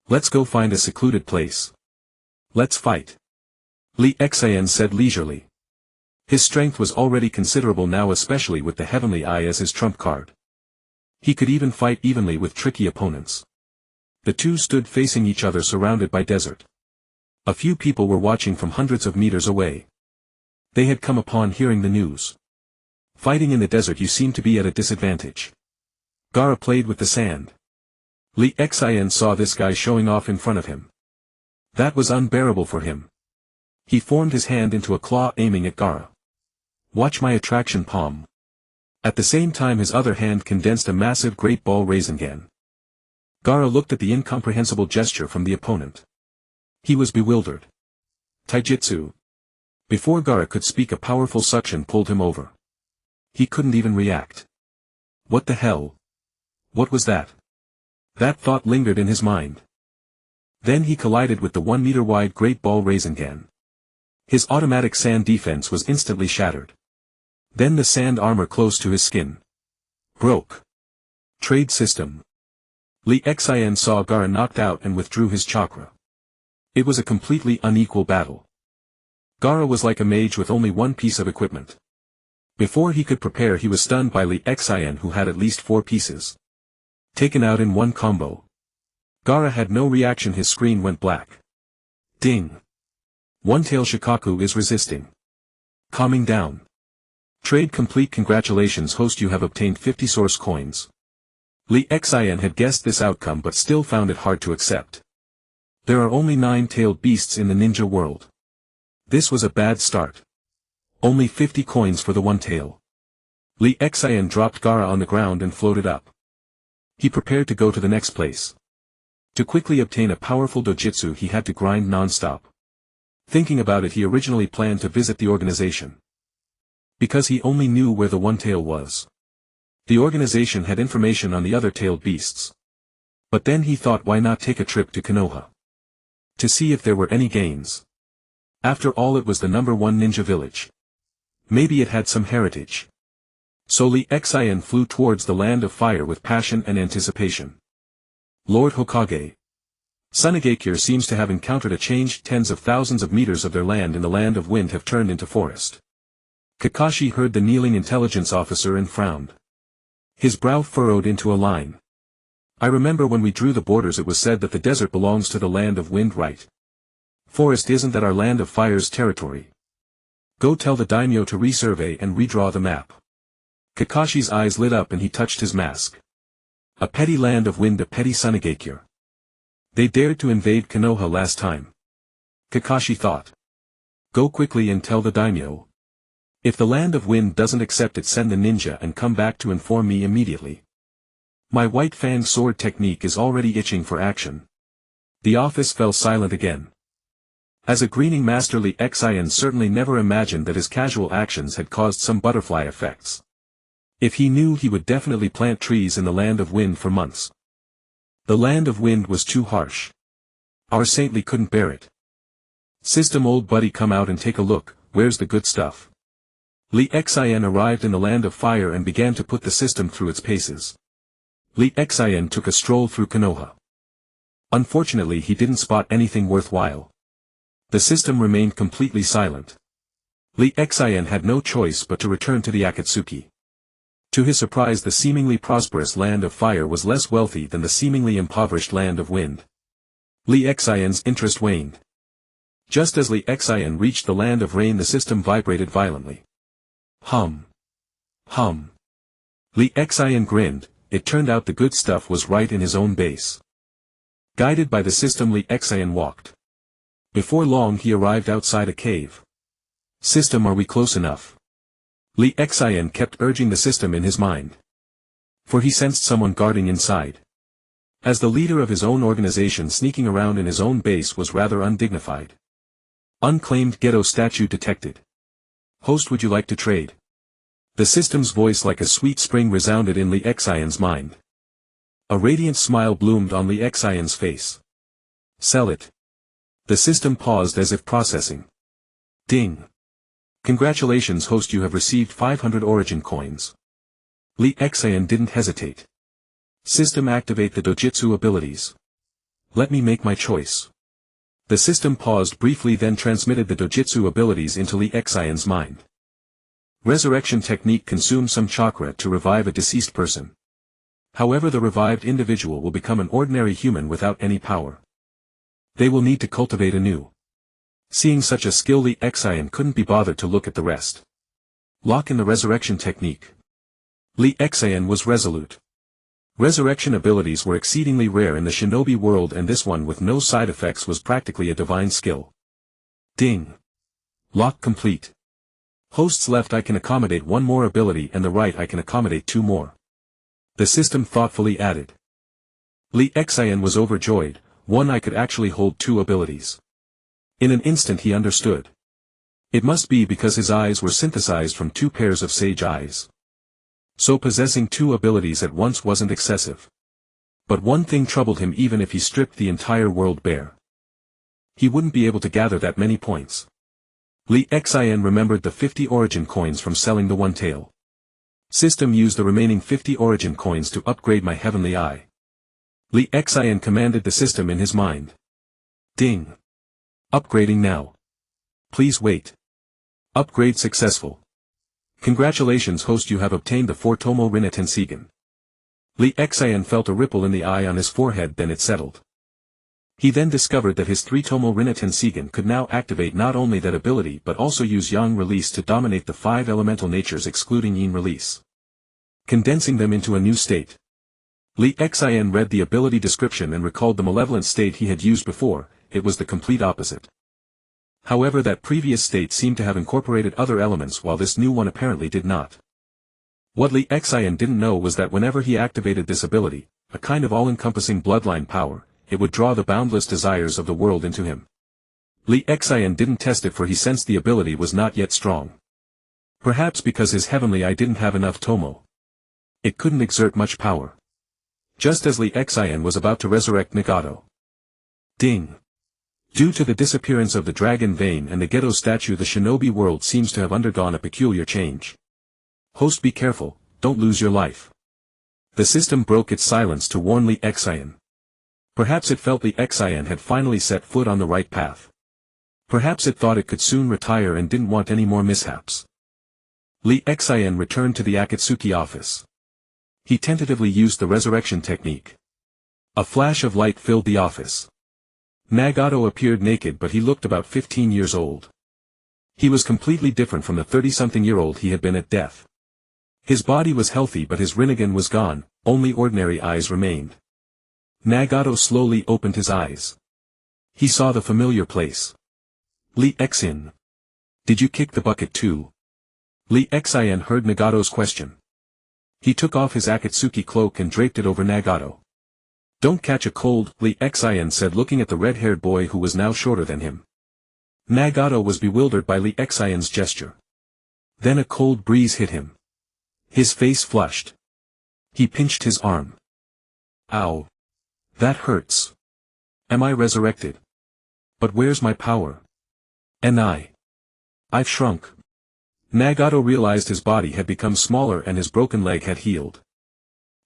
Let's go find a secluded place. Let's fight. Li Xian said leisurely. His strength was already considerable now, especially with the Heavenly Eye as his trump card. He could even fight evenly with tricky opponents. The two stood facing each other, surrounded by desert. A few people were watching from hundreds of meters away. They had come upon hearing the news. Fighting in the desert, you seem to be at a disadvantage. Gaara played with the sand. Li Xian saw this guy showing off in front of him. That was unbearable for him. He formed his hand into a claw, aiming at Gaara. Watch my attraction palm. At the same time, his other hand condensed a massive great ball Rinnegan. Gaara looked at the incomprehensible gesture from the opponent. He was bewildered. Taijutsu. Before Gaara could speak, a powerful suction pulled him over. He couldn't even react. What the hell? What was that? That thought lingered in his mind. Then he collided with the 1-meter-wide great ball Rinnegan. His automatic sand defense was instantly shattered. Then the sand armor close to his skin broke. Trade system. Li Xian saw Gaara knocked out and withdrew his chakra. It was a completely unequal battle. Gaara was like a mage with only one piece of equipment. Before he could prepare, he was stunned by Li Xian, who had at least 4 pieces. Taken out in one combo. Gaara had no reaction, his screen went black. Ding. One-tail Shikaku is resisting. Calming down. Trade complete. Congratulations host, you have obtained 50 source coins. Lee Xian had guessed this outcome but still found it hard to accept. There are only 9-tailed beasts in the ninja world. This was a bad start. Only 50 coins for the one-tail. Lee Xian dropped Gaara on the ground and floated up. He prepared to go to the next place. To quickly obtain a powerful dojutsu he had to grind non-stop. Thinking about it, he originally planned to visit the organization. Because he only knew where the one-tail was. The organization had information on the other tailed beasts. But then he thought, why not take a trip to Konoha? To see if there were any gains. After all, it was the #1 ninja village. Maybe it had some heritage. So Lee Xian flew towards the land of fire with passion and anticipation. Lord Hokage. Mangekyo seems to have encountered a change. Tens of thousands of meters of their land in the land of wind have turned into forest. Kakashi heard the kneeling intelligence officer and frowned. His brow furrowed into a line. I remember when we drew the borders it was said that the desert belongs to the land of wind, right? Forest isn't that our land of fire's territory. Go tell the daimyo to resurvey and redraw the map. Kakashi's eyes lit up and he touched his mask. A petty land of wind, a petty Mangekyo. They dared to invade Konoha last time. Kakashi thought. Go quickly and tell the daimyo. If the land of wind doesn't accept it, send the ninja and come back to inform me immediately. My white fang sword technique is already itching for action. The office fell silent again. As a greening master, Lee Xian certainly never imagined that his casual actions had caused some butterfly effects. If he knew, he would definitely plant trees in the land of wind for months. The land of wind was too harsh. Our saintly couldn't bear it. System, old buddy, come out and take a look, where's the good stuff? Lee Xian arrived in the land of fire and began to put the system through its paces. Lee Xian took a stroll through Konoha. Unfortunately, he didn't spot anything worthwhile. The system remained completely silent. Lee Xian had no choice but to return to the Akatsuki. To his surprise, the seemingly prosperous land of fire was less wealthy than the seemingly impoverished land of wind. Lee Xian's interest waned. Just as Lee Xian reached the land of rain, the system vibrated violently. Hum. Hum. Lee Xian grinned. It turned out the good stuff was right in his own base. Guided by the system, Lee Xian walked. Before long he arrived outside a cave. System, are we close enough? Lee Xian kept urging the system in his mind. For he sensed someone guarding inside. As the leader of his own organization, sneaking around in his own base was rather undignified. Unclaimed ghetto statue detected. Host, would you like to trade? The system's voice like a sweet spring resounded in Lee Xian's mind. A radiant smile bloomed on Lee Xian's face. Sell it. The system paused as if processing. Ding. Congratulations host, you have received 500 origin coins. Lee Xian didn't hesitate. System, activate the dojutsu abilities. Let me make my choice. The system paused briefly, then transmitted the dojutsu abilities into Lee Xian's mind. Resurrection technique consumes some chakra to revive a deceased person. However, the revived individual will become an ordinary human without any power. They will need to cultivate anew. Seeing such a skill, Lee Xian couldn't be bothered to look at the rest. Lock in the resurrection technique. Lee Xian was resolute. Resurrection abilities were exceedingly rare in the shinobi world, and this one with no side effects was practically a divine skill. Ding. Lock complete. Host's left I can accommodate one more ability and the right I can accommodate 2 more. The system thoughtfully added. Lee Xian was overjoyed, one I could actually hold 2 abilities. In an instant he understood. It must be because his eyes were synthesized from 2 pairs of sage eyes. So possessing 2 abilities at once wasn't excessive. But one thing troubled him: even if he stripped the entire world bare, he wouldn't be able to gather that many points. Lee Xian remembered the 50 origin coins from selling the one tail. System, use the remaining 50 origin coins to upgrade my heavenly eye. Lee Xian commanded the system in his mind. Ding. Upgrading now. Please wait. Upgrade successful. Congratulations host, you have obtained the three-tomoe Rinnegan. Lee Xian felt a ripple in the eye on his forehead, then it settled. He then discovered that his three-tomoe Rinnegan could now activate not only that ability but also use yang release to dominate the 5 elemental natures excluding yin release, condensing them into a new state. Li Xian read the ability description and recalled the malevolent state he had used before. It was the complete opposite. However, that previous state seemed to have incorporated other elements while this new one apparently did not. What Li Xian didn't know was that whenever he activated this ability, a kind of all-encompassing bloodline power, it would draw the boundless desires of the world into him. Li Xian didn't test it for he sensed the ability was not yet strong. Perhaps because his heavenly eye didn't have enough tomo. It couldn't exert much power. Just as Li Xian was about to resurrect Nagato. Ding! Due to the disappearance of the dragon vein and the ghetto statue, the shinobi world seems to have undergone a peculiar change. Host, be careful, don't lose your life. The system broke its silence to warn Li Xian. Perhaps it felt Li Xian had finally set foot on the right path. Perhaps it thought it could soon retire and didn't want any more mishaps. Li Xian returned to the Akatsuki office. He tentatively used the resurrection technique. A flash of light filled the office. Nagato appeared naked, but he looked about 15 years old. He was completely different from the 30-something-year-old he had been at death. His body was healthy but his Rinnegan was gone, only ordinary eyes remained. Nagato slowly opened his eyes. He saw the familiar place. Li Xian. Did you kick the bucket too? Li Xian heard Nagato's question. He took off his Akatsuki cloak and draped it over Nagato. Don't catch a cold, Li Xian said, looking at the red-haired boy who was now shorter than him. Nagato was bewildered by Li Xian's gesture. Then a cold breeze hit him. His face flushed. He pinched his arm. Ow. That hurts. Am I resurrected? But where's my power? And I've shrunk. Nagato realized his body had become smaller and his broken leg had healed.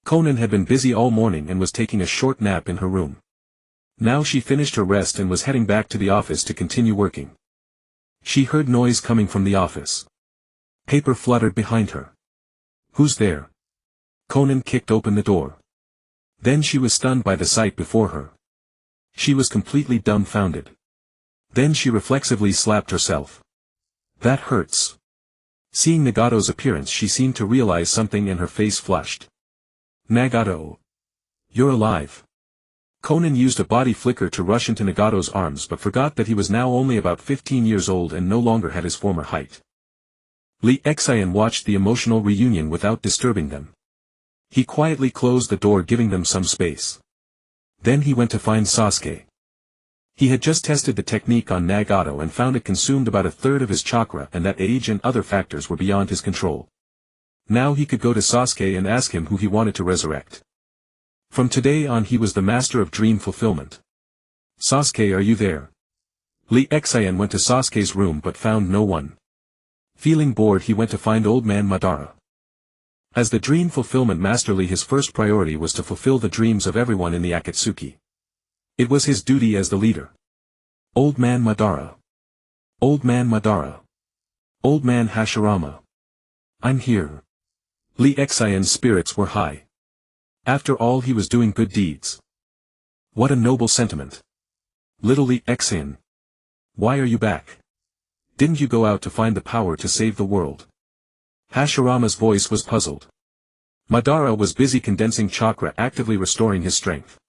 Konan had been busy all morning and was taking a short nap in her room. Now she finished her rest and was heading back to the office to continue working. She heard noise coming from the office. Paper fluttered behind her. Who's there? Konan kicked open the door. Then she was stunned by the sight before her. She was completely dumbfounded. Then she reflexively slapped herself. That hurts. Seeing Nagato's appearance, she seemed to realize something and her face flushed. Nagato. You're alive. Konan used a body flicker to rush into Nagato's arms but forgot that he was now only about 15 years old and no longer had his former height. Li Xian watched the emotional reunion without disturbing them. He quietly closed the door, giving them some space. Then he went to find Sasuke. He had just tested the technique on Nagato and found it consumed about a third of his chakra and that age and other factors were beyond his control. Now he could go to Sasuke and ask him who he wanted to resurrect. From today on he was the master of dream fulfillment. Sasuke, are you there? Li Xian went to Sasuke's room but found no one. Feeling bored, he went to find old man Madara. As the dream fulfillment master, his first priority was to fulfill the dreams of everyone in the Akatsuki. It was his duty as the leader. Old man Madara. Old man Madara. Old man Hashirama. I'm here. Li Xian's spirits were high. After all, he was doing good deeds. What a noble sentiment. Little Li Xian. Why are you back? Didn't you go out to find the power to save the world? Hashirama's voice was puzzled. Madara was busy condensing chakra, actively restoring his strength.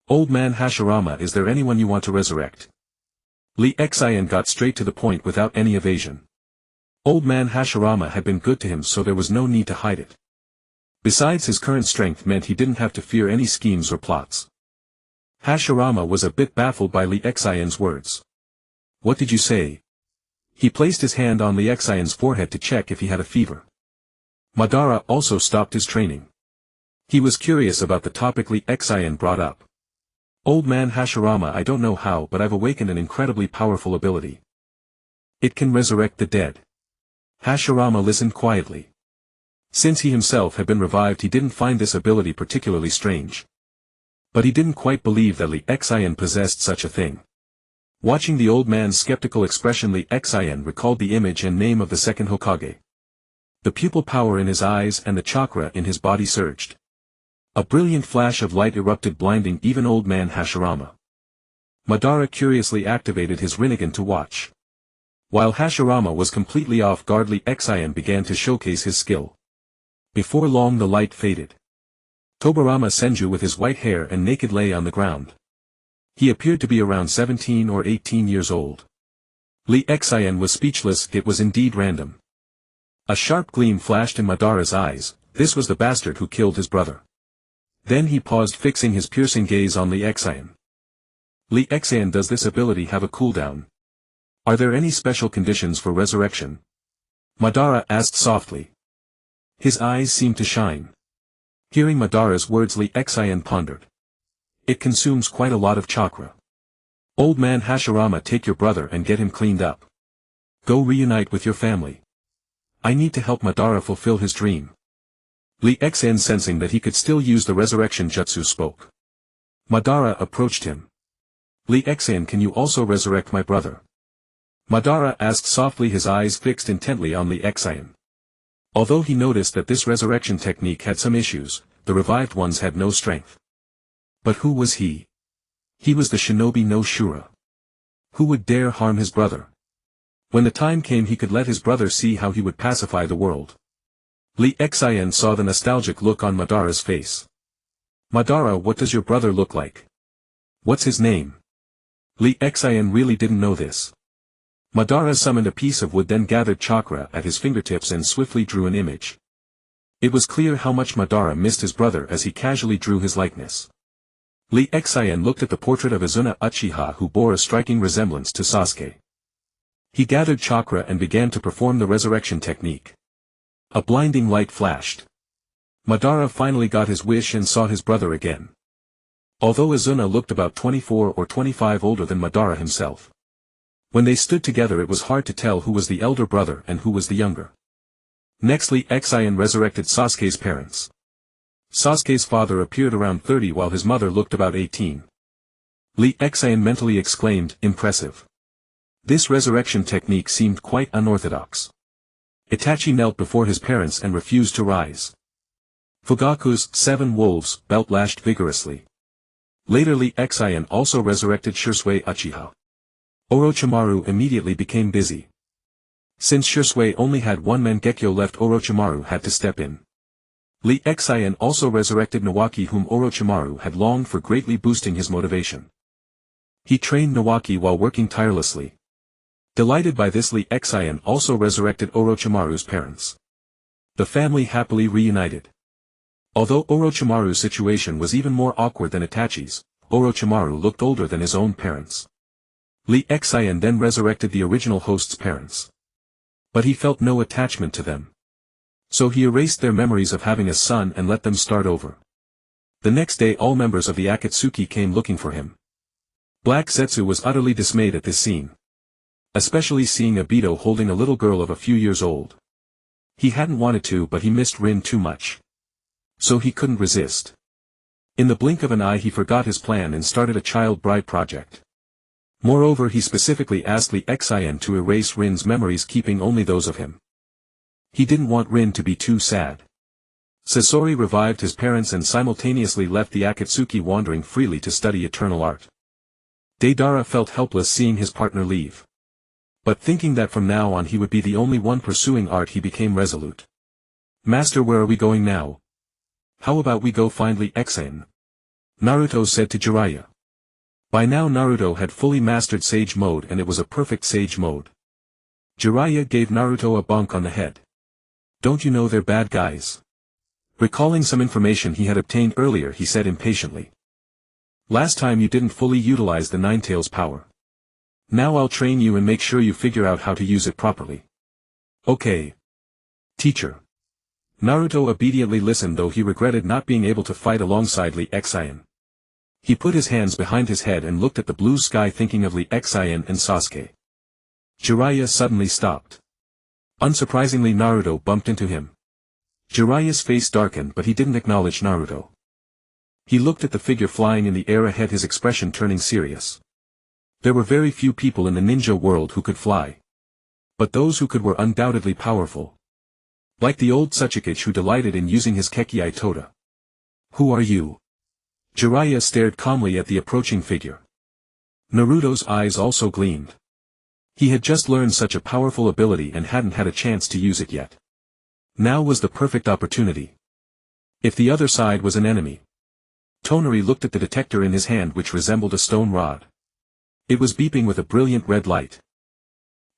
Old man Hashirama, is there anyone you want to resurrect? Li Xian got straight to the point without any evasion. Old man Hashirama had been good to him, so there was no need to hide it. Besides, his current strength meant he didn't have to fear any schemes or plots. Hashirama was a bit baffled by Li Xian's words. What did you say? He placed his hand on Li Xian's forehead to check if he had a fever. Madara also stopped his training. He was curious about the topic Li Xian brought up. Old man Hashirama, I don't know how, but I've awakened an incredibly powerful ability. It can resurrect the dead. Hashirama listened quietly. Since he himself had been revived, he didn't find this ability particularly strange. But he didn't quite believe that Li Xian possessed such a thing. Watching the old man's skeptical expression, Li Xian recalled the image and name of the second Hokage. The pupil power in his eyes and the chakra in his body surged. A brilliant flash of light erupted, blinding even old man Hashirama. Madara curiously activated his Rinnegan to watch. While Hashirama was completely off guard, Lee Xian began to showcase his skill. Before long the light faded. Tobarama Senju with his white hair and naked lay on the ground. He appeared to be around 17 or 18 years old. Lee Xian was speechless. It was indeed random. A sharp gleam flashed in Madara's eyes. This was the bastard who killed his brother. Then he paused, fixing his piercing gaze on Lee Xian. Lee Xian, does this ability have a cooldown? Are there any special conditions for resurrection? Madara asked softly. His eyes seemed to shine. Hearing Madara's words, Lee Xian pondered. It consumes quite a lot of chakra. Old man Hashirama, take your brother and get him cleaned up. Go reunite with your family. I need to help Madara fulfill his dream. Lee Xian, sensing that he could still use the resurrection jutsu, spoke. Madara approached him. Lee Xian, can you also resurrect my brother? Madara asked softly, his eyes fixed intently on Lee Xian. Although he noticed that this resurrection technique had some issues, the revived ones had no strength. But who was he? He was the shinobi no Shura. Who would dare harm his brother? When the time came, he could let his brother see how he would pacify the world. Lee Xian saw the nostalgic look on Madara's face. Madara, what does your brother look like? What's his name? Lee Xian really didn't know this. Madara summoned a piece of wood, then gathered chakra at his fingertips and swiftly drew an image. It was clear how much Madara missed his brother as he casually drew his likeness. Lee Xian looked at the portrait of Itachi Uchiha, who bore a striking resemblance to Sasuke. He gathered chakra and began to perform the resurrection technique. A blinding light flashed. Madara finally got his wish and saw his brother again. Although Izuna looked about 24 or 25 older than Madara himself. When they stood together, it was hard to tell who was the elder brother and who was the younger. Next, Lee Xian resurrected Sasuke's parents. Sasuke's father appeared around 30 while his mother looked about 18. Lee Xian mentally exclaimed, impressive. This resurrection technique seemed quite unorthodox. Itachi knelt before his parents and refused to rise. Fugaku's 7 wolves belt lashed vigorously. Later, Lee Xian also resurrected Shisui Uchiha. Orochimaru immediately became busy. Since Shisui only had one Mangekyo left, Orochimaru had to step in. Lee Xian also resurrected Nawaki, whom Orochimaru had longed for, greatly boosting his motivation. He trained Nawaki while working tirelessly. Delighted by this, Lee Xian also resurrected Orochimaru's parents. The family happily reunited. Although Orochimaru's situation was even more awkward than Itachi's, Orochimaru looked older than his own parents. Lee Xian then resurrected the original host's parents. But he felt no attachment to them. So he erased their memories of having a son and let them start over. The next day, all members of the Akatsuki came looking for him. Black Zetsu was utterly dismayed at this scene. Especially seeing Obito holding a little girl of a few years old. He hadn't wanted to, but he missed Rin too much. So he couldn't resist. In the blink of an eye, he forgot his plan and started a child bride project. Moreover, he specifically asked Lee Xian to erase Rin's memories, keeping only those of him. He didn't want Rin to be too sad. Sasori revived his parents and simultaneously left the Akatsuki, wandering freely to study eternal art. Deidara felt helpless seeing his partner leave. But thinking that from now on he would be the only one pursuing art, he became resolute. Master, where are we going now? How about we go find Lee Xian? Naruto said to Jiraiya. By now Naruto had fully mastered Sage Mode, and it was a perfect Sage Mode. Jiraiya gave Naruto a bonk on the head. Don't you know they're bad guys? Recalling some information he had obtained earlier, he said impatiently. Last time you didn't fully utilize the Ninetales power. Now I'll train you and make sure you figure out how to use it properly. Okay. Teacher. Naruto obediently listened, though he regretted not being able to fight alongside Lee Xian. He put his hands behind his head and looked at the blue sky, thinking of Lee Xian and Sasuke. Jiraiya suddenly stopped. Unsurprisingly, Naruto bumped into him. Jiraiya's face darkened, but he didn't acknowledge Naruto. He looked at the figure flying in the air ahead, his expression turning serious. There were very few people in the ninja world who could fly. But those who could were undoubtedly powerful. Like the old Tsuchikage, who delighted in using his Kekki Tota. Who are you? Jiraiya stared calmly at the approaching figure. Naruto's eyes also gleamed. He had just learned such a powerful ability and hadn't had a chance to use it yet. Now was the perfect opportunity. If the other side was an enemy. Tonari looked at the detector in his hand, which resembled a stone rod. It was beeping with a brilliant red light.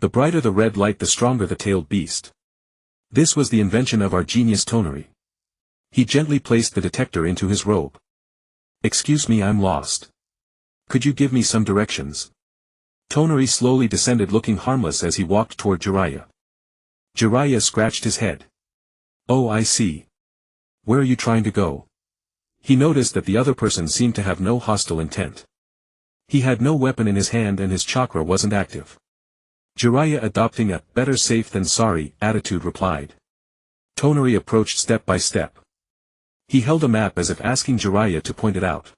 The brighter the red light, the stronger the tailed beast. This was the invention of our genius Tonari. He gently placed the detector into his robe. "Excuse me, I'm lost. Could you give me some directions?" Tonari slowly descended, looking harmless as he walked toward Jiraiya. Jiraiya scratched his head. "Oh, I see. Where are you trying to go?" He noticed that the other person seemed to have no hostile intent. He had no weapon in his hand and his chakra wasn't active. Jiraiya, adopting a "better safe than sorry" attitude, replied. Tonari approached step by step. He held a map as if asking Jiraiya to point it out.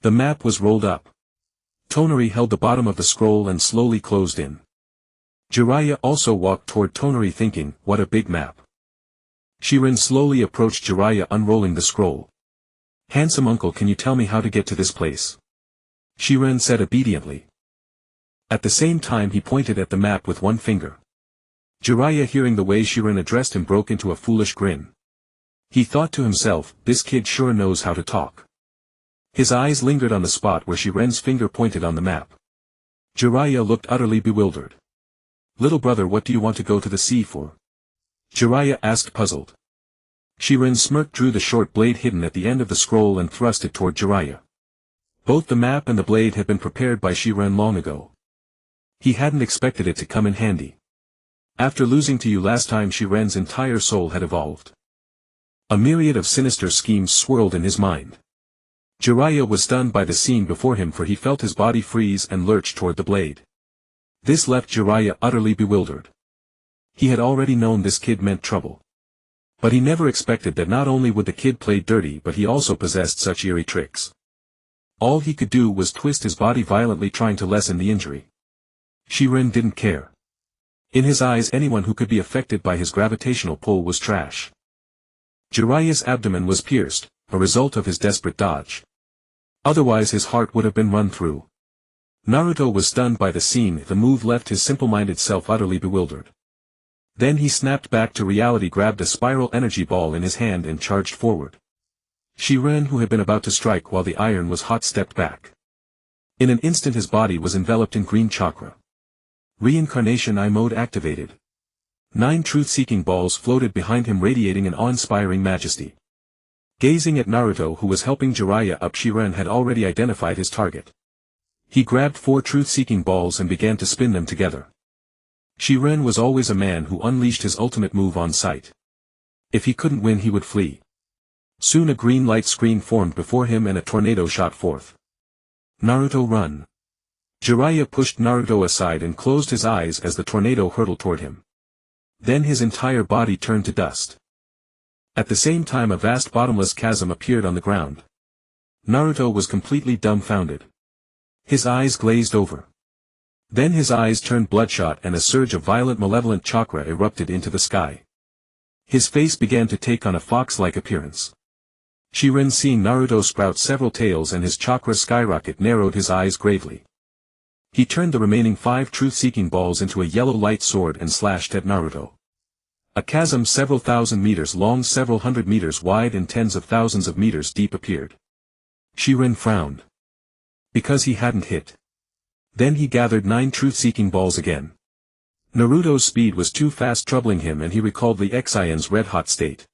The map was rolled up. Tonari held the bottom of the scroll and slowly closed in. Jiraiya also walked toward Tonari, thinking, what a big map. Shirin slowly approached Jiraiya, unrolling the scroll. "Handsome uncle, can you tell me how to get to this place?" Shirin said obediently. At the same time he pointed at the map with one finger. Jiraiya, hearing the way Shirin addressed him, broke into a foolish grin. He thought to himself, this kid sure knows how to talk. His eyes lingered on the spot where Shiren's finger pointed on the map. Jiraiya looked utterly bewildered. "Little brother, what do you want to go to the sea for?" Jiraiya asked, puzzled. Shirin smirked, drew the short blade hidden at the end of the scroll and thrust it toward Jiraiya. Both the map and the blade had been prepared by Shirin long ago. He hadn't expected it to come in handy. After losing to you last time, Shiren's entire soul had evolved. A myriad of sinister schemes swirled in his mind. Jiraiya was stunned by the scene before him, for he felt his body freeze and lurch toward the blade. This left Jiraiya utterly bewildered. He had already known this kid meant trouble. But he never expected that not only would the kid play dirty, but he also possessed such eerie tricks. All he could do was twist his body violently, trying to lessen the injury. Shirin didn't care. In his eyes, anyone who could be affected by his gravitational pull was trash. Jiraiya's abdomen was pierced, a result of his desperate dodge. Otherwise his heart would have been run through. Naruto was stunned by the scene. The move left his simple-minded self utterly bewildered. Then he snapped back to reality, grabbed a spiral energy ball in his hand and charged forward. Shirin, who had been about to strike while the iron was hot, stepped back. In an instant his body was enveloped in green chakra. Reincarnation I mode activated. 9 truth-seeking balls floated behind him, radiating an awe-inspiring majesty. Gazing at Naruto, who was helping Jiraiya up, Shirin had already identified his target. He grabbed 4 truth-seeking balls and began to spin them together. Shirin was always a man who unleashed his ultimate move on sight. If he couldn't win, he would flee. Soon a green light screen formed before him and a tornado shot forth. "Naruto, run!" Jiraiya pushed Naruto aside and closed his eyes as the tornado hurtled toward him. Then his entire body turned to dust. At the same time a vast bottomless chasm appeared on the ground. Naruto was completely dumbfounded. His eyes glazed over. Then his eyes turned bloodshot and a surge of violent malevolent chakra erupted into the sky. His face began to take on a fox-like appearance. Shirin, seeing Naruto sprout several tails and his chakra skyrocket, narrowed his eyes gravely. He turned the remaining 5 truth-seeking balls into a yellow light sword and slashed at Naruto. A chasm several thousand meters long, several hundred meters wide and tens of thousands of meters deep appeared. Shirin frowned. Because he hadn't hit. Then he gathered 9 truth-seeking balls again. Naruto's speed was too fast, troubling him, and he recalled the Xian's red-hot state.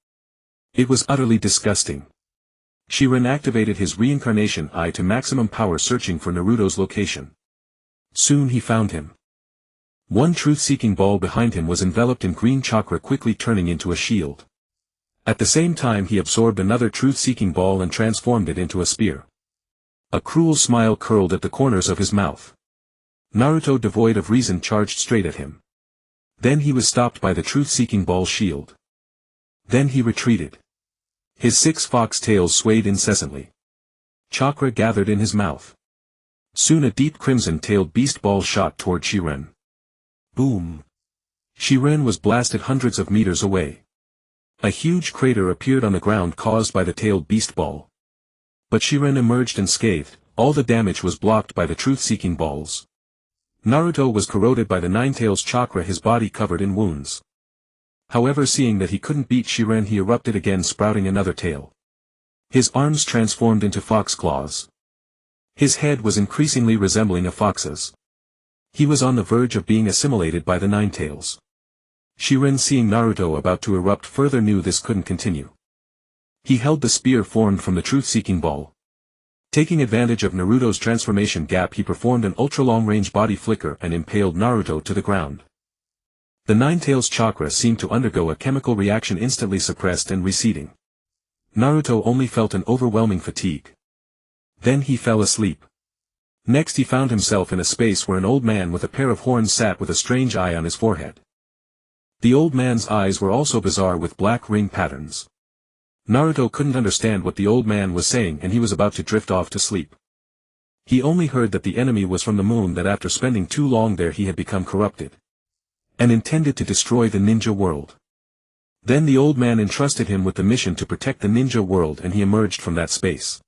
It was utterly disgusting. Shirin activated his reincarnation eye to maximum power, searching for Naruto's location. Soon he found him. 1 truth-seeking ball behind him was enveloped in green chakra, quickly turning into a shield. At the same time he absorbed another truth-seeking ball and transformed it into a spear. A cruel smile curled at the corners of his mouth. Naruto, devoid of reason, charged straight at him. Then he was stopped by the truth-seeking ball shield. Then he retreated. His 6 fox tails swayed incessantly. Chakra gathered in his mouth. Soon a deep crimson-tailed beast ball shot toward Shirin. Boom! Shirin was blasted hundreds of meters away. A huge crater appeared on the ground caused by the tailed beast ball. But Shirin emerged unscathed, all the damage was blocked by the truth-seeking balls. Naruto was corroded by the Nine-Tails chakra, his body covered in wounds. However, seeing that he couldn't beat Shiren, he erupted again, sprouting another tail. His arms transformed into fox claws. His head was increasingly resembling a fox's. He was on the verge of being assimilated by the Nine-Tails. Shiren, seeing Naruto about to erupt further, knew this couldn't continue. He held the spear formed from the truth-seeking ball. Taking advantage of Naruto's transformation gap, he performed an ultra-long-range body flicker and impaled Naruto to the ground. The Nine-Tails chakra seemed to undergo a chemical reaction, instantly suppressed and receding. Naruto only felt an overwhelming fatigue. Then he fell asleep. Next he found himself in a space where an old man with a pair of horns sat with a strange eye on his forehead. The old man's eyes were also bizarre with black ring patterns. Naruto couldn't understand what the old man was saying, and he was about to drift off to sleep. He only heard that the enemy was from the moon, that after spending too long there he had become corrupted and intended to destroy the ninja world. Then the old man entrusted him with the mission to protect the ninja world, and he emerged from that space.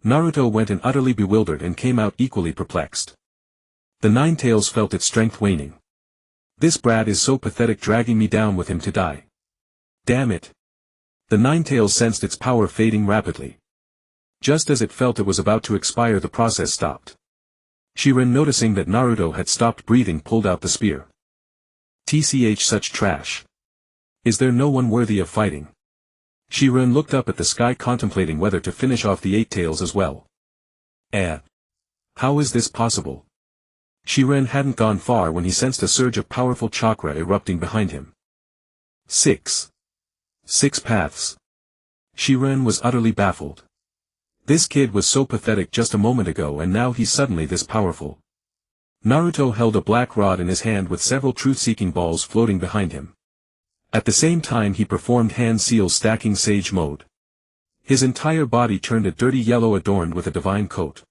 Naruto went in utterly bewildered and came out equally perplexed. The Nine-Tails felt its strength waning. This brat is so pathetic, dragging me down with him to die. Damn it. The Nine-Tails sensed its power fading rapidly. Just as it felt it was about to expire, the process stopped. Shiren, noticing that Naruto had stopped breathing, pulled out the spear. TCH, such trash. Is there no one worthy of fighting? Shiren looked up at the sky, contemplating whether to finish off the Eight Tails as well. How is this possible? Shiren hadn't gone far when he sensed a surge of powerful chakra erupting behind him. Six paths. Shiren was utterly baffled. This kid was so pathetic just a moment ago, and now he's suddenly this powerful. Naruto held a black rod in his hand with several truth-seeking balls floating behind him. At the same time he performed hand seal stacking sage mode. His entire body turned a dirty yellow, adorned with a divine coat.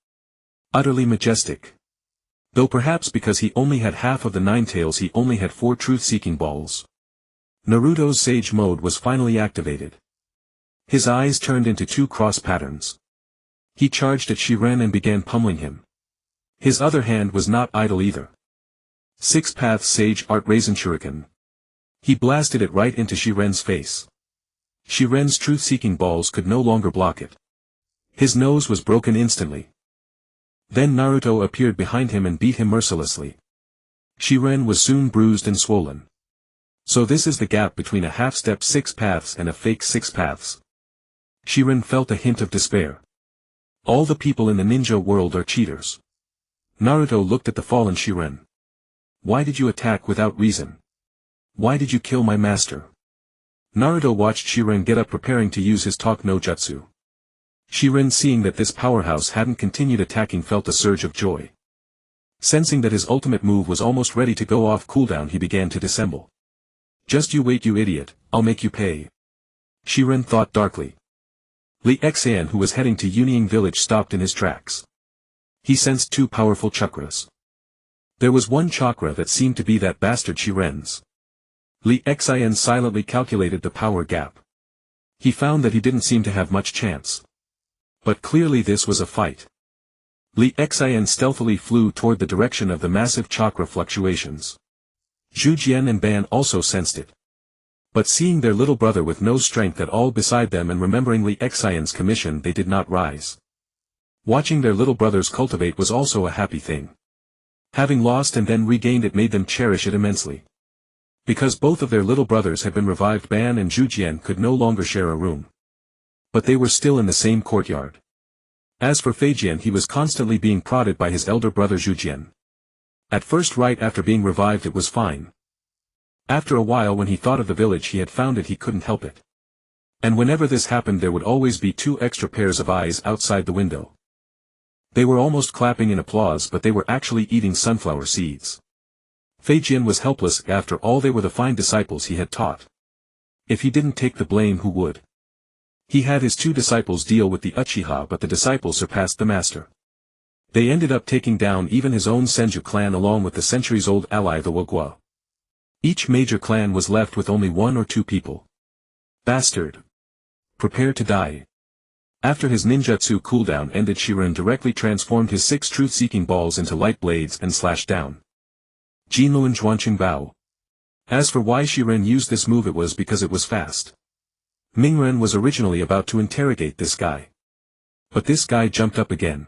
Utterly majestic. Though perhaps because he only had half of the Nine-Tails, he only had 4 truth-seeking balls. Naruto's sage mode was finally activated. His eyes turned into 2 cross patterns. He charged at Shiren and began pummeling him. His other hand was not idle either. 6 paths Sage Art Raisin Shuriken. He blasted it right into Shiren's face. Shiren's truth-seeking balls could no longer block it. His nose was broken instantly. Then Naruto appeared behind him and beat him mercilessly. Shiren was soon bruised and swollen. So this is the gap between a half-step 6 paths and a fake 6 paths. Shiren felt a hint of despair. All the people in the ninja world are cheaters. Naruto looked at the fallen Shiren. Why did you attack without reason? Why did you kill my master? Naruto watched Shiren get up, preparing to use his talk no jutsu. Shiren, seeing that this powerhouse hadn't continued attacking, felt a surge of joy. Sensing that his ultimate move was almost ready to go off cooldown, he began to dissemble. Just you wait, you idiot, I'll make you pay. Shiren thought darkly. Li Xian, who was heading to Yuniying village, stopped in his tracks. He sensed 2 powerful chakras. There was one chakra that seemed to be that bastard Shiren's. Li Xian silently calculated the power gap. He found that he didn't seem to have much chance. But clearly this was a fight. Li Xian stealthily flew toward the direction of the massive chakra fluctuations. Zhu Jian and Ban also sensed it. But seeing their little brother with no strength at all beside them, and remembering Li Xian's commission, they did not rise. Watching their little brothers cultivate was also a happy thing. Having lost and then regained it made them cherish it immensely. Because both of their little brothers had been revived, Ban and Zhu Jian could no longer share a room. But they were still in the same courtyard. As for Feijian, he was constantly being prodded by his elder brother Zhu Jian. At first, right after being revived, it was fine. After a while, when he thought of the village he had founded, he couldn't help it. And whenever this happened, there would always be 2 extra pairs of eyes outside the window. They were almost clapping in applause, but they were actually eating sunflower seeds. Feijian was helpless. After all, they were the fine disciples he had taught. If he didn't take the blame, who would? He had his 2 disciples deal with the Uchiha, but the disciples surpassed the master. They ended up taking down even his own Senju clan, along with the centuries-old ally the Wagwa. Each major clan was left with only 1 or 2 people. Bastard! Prepare to die. After his ninjutsu cooldown ended, Shiren directly transformed his 6 truth-seeking balls into light blades and slashed down. Jinluan Zhuanqing Bao. As for why Shiren used this move, it was because it was fast. Mingren was originally about to interrogate this guy. But this guy jumped up again.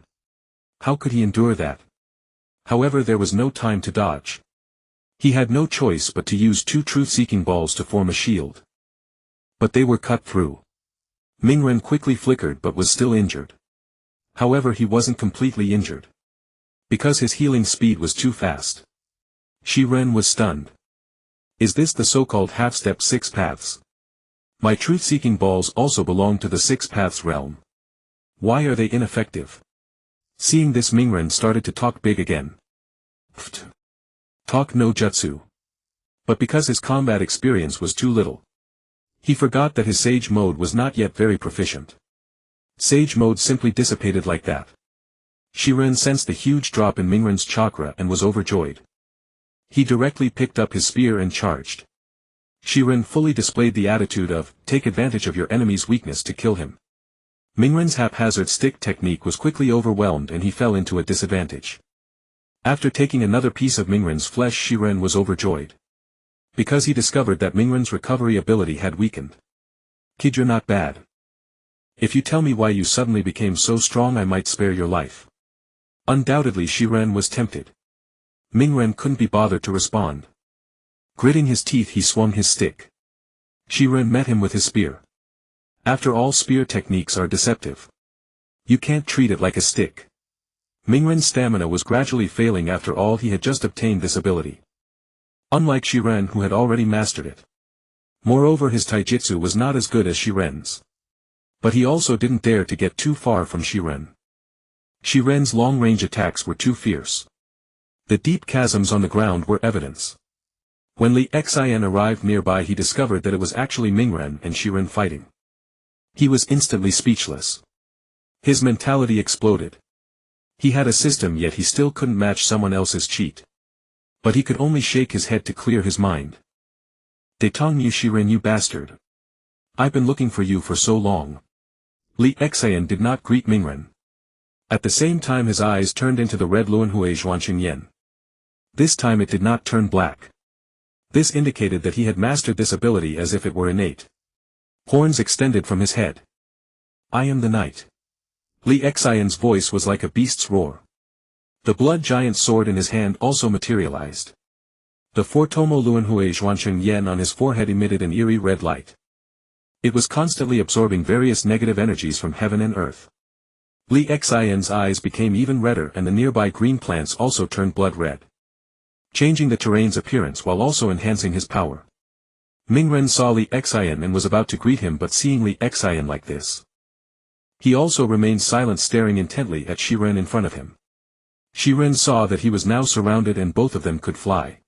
How could he endure that? However, there was no time to dodge. He had no choice but to use 2 truth-seeking balls to form a shield. But they were cut through. Mingren quickly flickered but was still injured. However, he wasn't completely injured. Because his healing speed was too fast. Shiren was stunned. Is this the so-called half-step 6 paths? My truth-seeking balls also belong to the 6 paths realm. Why are they ineffective? Seeing this, Mingren started to talk big again. Pfft. Talk no jutsu. But because his combat experience was too little, he forgot that his Sage mode was not yet very proficient. Sage mode simply dissipated like that. Shiren sensed the huge drop in Mingren's chakra and was overjoyed. He directly picked up his spear and charged. Shiren fully displayed the attitude of, take advantage of your enemy's weakness to kill him. Mingren's haphazard stick technique was quickly overwhelmed and he fell into a disadvantage. After taking another piece of Mingren's flesh, Shiren was overjoyed. Because he discovered that Mingren's recovery ability had weakened. Kid, you're not bad. If you tell me why you suddenly became so strong, I might spare your life. Undoubtedly, Shiren was tempted. Mingren couldn't be bothered to respond. Gritting his teeth, he swung his stick. Shiren met him with his spear. After all, spear techniques are deceptive. You can't treat it like a stick. Mingren's stamina was gradually failing. After all, he had just obtained this ability. Unlike Shiren, who had already mastered it. Moreover, his taijutsu was not as good as Shiren's. But he also didn't dare to get too far from Shiren. Shiren's long-range attacks were too fierce. The deep chasms on the ground were evidence. When Li Xian arrived nearby, he discovered that it was actually Mingren and Shiren fighting. He was instantly speechless. His mentality exploded. He had a system, yet he still couldn't match someone else's cheat. But he could only shake his head to clear his mind. Detong you, Shiren, you bastard. I've been looking for you for so long. Li Xian did not greet Mingren. At the same time, his eyes turned into the red Luanhui Zhuanqing Yen. This time it did not turn black. This indicated that he had mastered this ability as if it were innate. Horns extended from his head. I am the knight. Li Xian's voice was like a beast's roar. The blood giant sword in his hand also materialized. The three-tomoe Luanhui Zhuanqing Yen on his forehead emitted an eerie red light. It was constantly absorbing various negative energies from heaven and earth. Li Xian's eyes became even redder and the nearby green plants also turned blood red, changing the terrain's appearance while also enhancing his power. Mingren saw Li Xian and was about to greet him, but seeing Li Xian like this, he also remained silent, staring intently at Shiren in front of him. Shiren saw that he was now surrounded and both of them could fly,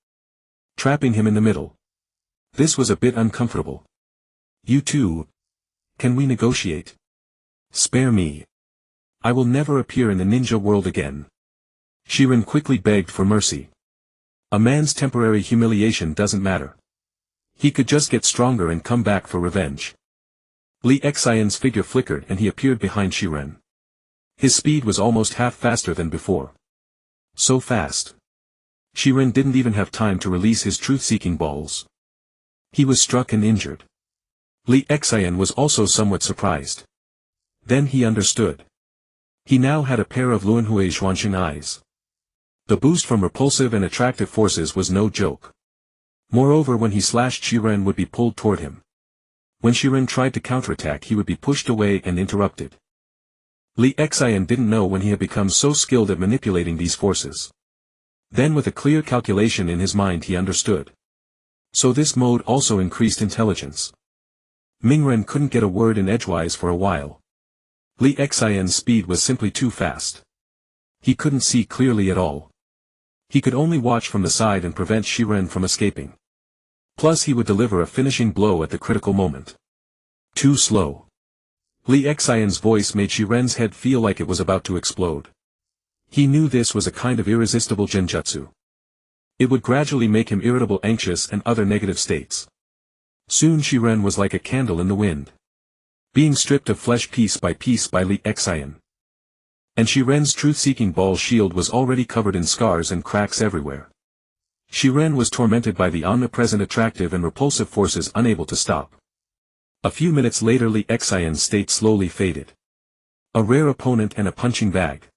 trapping him in the middle. This was a bit uncomfortable. You two. Can we negotiate? Spare me. I will never appear in the ninja world again. Shiren quickly begged for mercy. A man's temporary humiliation doesn't matter. He could just get stronger and come back for revenge. Li Xian's figure flickered and he appeared behind Shiren. His speed was almost half faster than before. So fast. Shiren didn't even have time to release his truth-seeking balls. He was struck and injured. Li Xian was also somewhat surprised. Then he understood. He now had a pair of Luanhui Zhuanqing eyes. The boost from repulsive and attractive forces was no joke. Moreover, when he slashed, Shiren would be pulled toward him. When Shiren tried to counterattack, he would be pushed away and interrupted. Li Xian didn't know when he had become so skilled at manipulating these forces. Then with a clear calculation in his mind he understood. So this mode also increased intelligence. Mingren couldn't get a word in edgewise for a while. Li Xian's speed was simply too fast. He couldn't see clearly at all. He could only watch from the side and prevent Shiren from escaping. Plus he would deliver a finishing blow at the critical moment. Too slow. Li Xian's voice made Shiren's head feel like it was about to explode. He knew this was a kind of irresistible genjutsu. It would gradually make him irritable, anxious and other negative states. Soon Shiren was like a candle in the wind. being stripped of flesh piece by Li Xian. And Shiren's truth-seeking ball shield was already covered in scars and cracks everywhere. Shiren was tormented by the omnipresent attractive and repulsive forces unable to stop. A few minutes later Li Xian's state slowly faded. A rare opponent and a punching bag.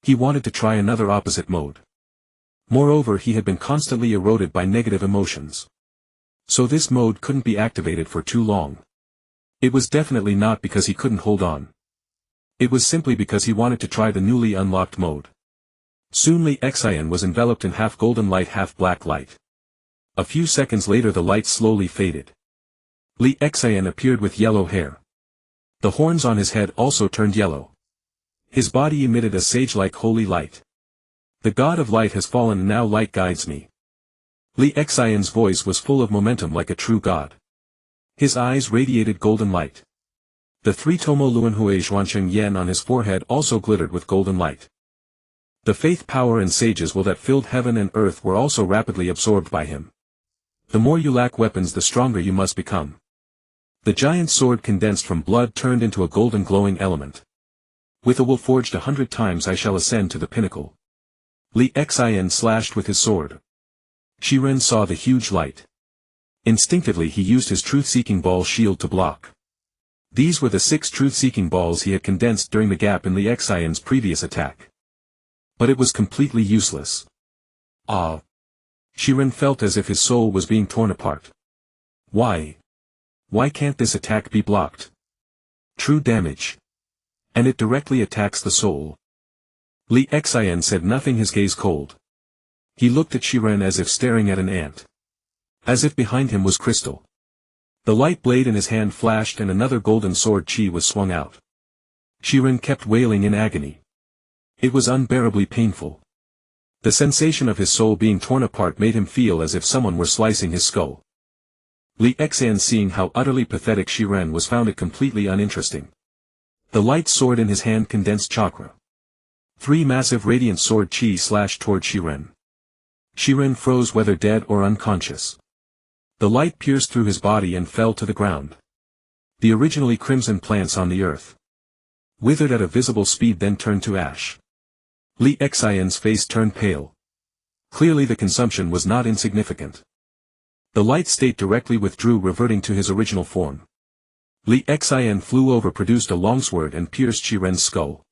He wanted to try another opposite mode. Moreover, he had been constantly eroded by negative emotions. So this mode couldn't be activated for too long. It was definitely not because he couldn't hold on. It was simply because he wanted to try the newly unlocked mode. Soon Li Xian was enveloped in half golden light half black light. A few seconds later the light slowly faded. Li Xian appeared with yellow hair. The horns on his head also turned yellow. His body emitted a sage-like holy light. The god of light has fallen and now light guides me. Li Xian's voice was full of momentum like a true god. His eyes radiated golden light. The three-tomoe Luanhui Xuansheng Yen on his forehead also glittered with golden light. The faith, power and sage's will that filled heaven and earth were also rapidly absorbed by him. The more you lack weapons the stronger you must become. The giant sword condensed from blood turned into a golden glowing element. With a will forged 100 times I shall ascend to the pinnacle. Li Xian slashed with his sword. Shiren saw the huge light. Instinctively he used his truth-seeking ball shield to block. These were the 6 truth-seeking balls he had condensed during the gap in Li Xian's previous attack. But it was completely useless. Ah! Shiren felt as if his soul was being torn apart. Why? Why can't this attack be blocked? True damage. And it directly attacks the soul. Li Xian said nothing, his gaze cold. He looked at Shiren as if staring at an ant. As if behind him was crystal. The light blade in his hand flashed and another golden sword chi was swung out. Shiren kept wailing in agony. It was unbearably painful. The sensation of his soul being torn apart made him feel as if someone were slicing his skull. Li Xian, seeing how utterly pathetic Shiren was, found it completely uninteresting. The light sword in his hand condensed chakra. 3 massive radiant sword chi slashed toward Shiren. Shiren froze, whether dead or unconscious. The light pierced through his body and fell to the ground. The originally crimson plants on the earth withered at a visible speed, then turned to ash. Li Xian's face turned pale. Clearly the consumption was not insignificant. The light state directly withdrew, reverting to his original form. Li Xian flew over, produced a longsword and pierced Shiren's skull.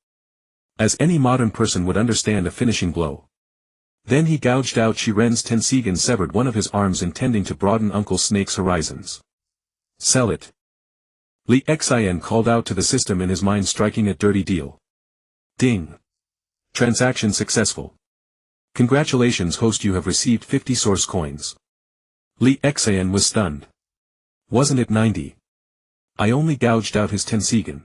As any modern person would understand, a finishing blow. Then he gouged out Shiren's tensigen, severed one of his arms, intending to broaden Uncle Snake's horizons. Sell it. Li Xian called out to the system in his mind, striking a dirty deal. Ding. Transaction successful. Congratulations host, you have received 50 source coins. Li Xian was stunned. Wasn't it 90? I only gouged out his tensigen.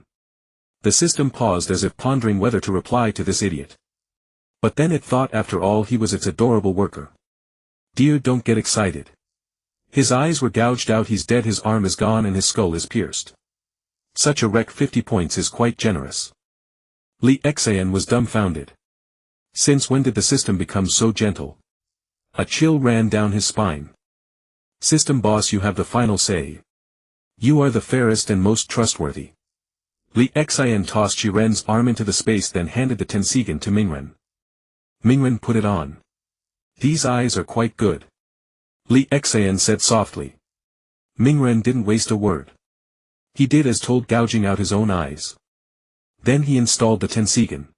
The system paused as if pondering whether to reply to this idiot. But then it thought, after all he was its adorable worker. Dear, don't get excited. His eyes were gouged out, he's dead, his arm is gone and his skull is pierced. Such a wreck, 50 points is quite generous. Li Xian was dumbfounded. Since when did the system become so gentle? A chill ran down his spine. System boss, you have the final say. You are the fairest and most trustworthy. Li Xian tossed Shiren's arm into the space, then handed the tensigen to Mingren. Mingren put it on. These eyes are quite good. Li Xian said softly. Mingren didn't waste a word. He did as told, gouging out his own eyes. Then he installed the tensigen.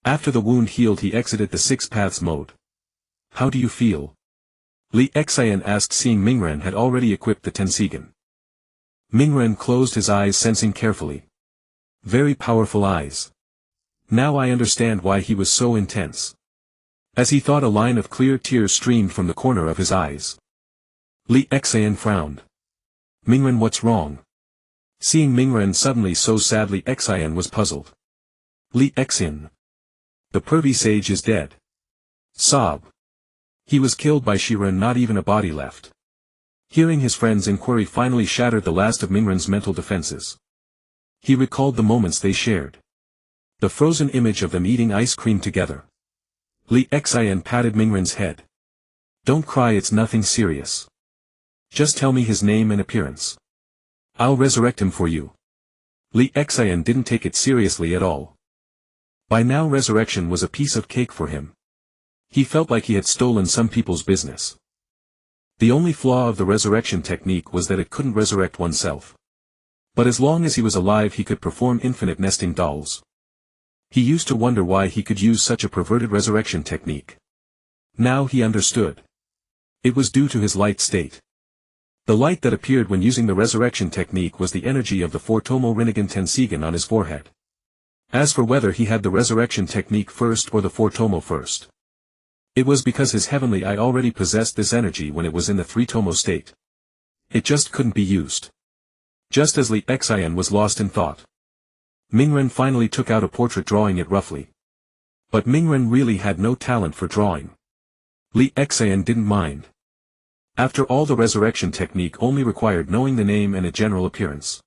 After the wound healed, he exited the 6 paths mode. How do you feel? Li Xian asked, seeing Mingren had already equipped the tensigen. Mingren closed his eyes, sensing carefully. Very powerful eyes. Now I understand why he was so intense. As he thought, a line of clear tears streamed from the corner of his eyes. Li Xian frowned. Mingren, what's wrong? Seeing Mingren suddenly so sad, Li Xian was puzzled. Li Xian. The pervy sage is dead. Sob. He was killed by Shiren, not even a body left. Hearing his friend's inquiry finally shattered the last of Mingren's mental defenses. He recalled the moments they shared. The frozen image of them eating ice cream together. Li Xian patted Mingren's head. Don't cry, it's nothing serious. Just tell me his name and appearance. I'll resurrect him for you. Li Xian didn't take it seriously at all. By now resurrection was a piece of cake for him. He felt like he had stolen some people's business. The only flaw of the resurrection technique was that it couldn't resurrect oneself. But as long as he was alive he could perform infinite nesting dolls. He used to wonder why he could use such a perverted resurrection technique. Now he understood. It was due to his light state. The light that appeared when using the resurrection technique was the energy of the foreknowledge Rinnegan Tensigen on his forehead. As for whether he had the resurrection technique first or the foreknowledge first, it was because his heavenly eye already possessed this energy when it was in the three-tomoe state. It just couldn't be used. Just as Li Xian was lost in thought, Mingren finally took out a portrait drawing it roughly. But Mingren really had no talent for drawing. Li Xian didn't mind. After all, the resurrection technique only required knowing the name and a general appearance.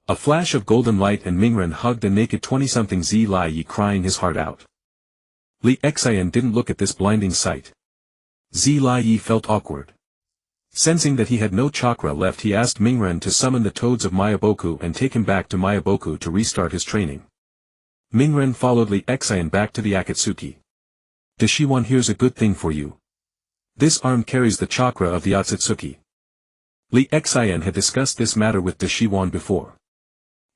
A flash of golden light and Mingren hugged a naked 20-something Zi Lai Yi crying his heart out. Li Xian didn't look at this blinding sight. Zi Lai Yi felt awkward. Sensing that he had no chakra left, he asked Mingren to summon the toads of Mayaboku and take him back to Mayaboku to restart his training. Mingren followed Li Xian back to the Akatsuki. Deshiwan, here's a good thing for you. This arm carries the chakra of the Otsutsuki. Li Xian had discussed this matter with Deshiwan before.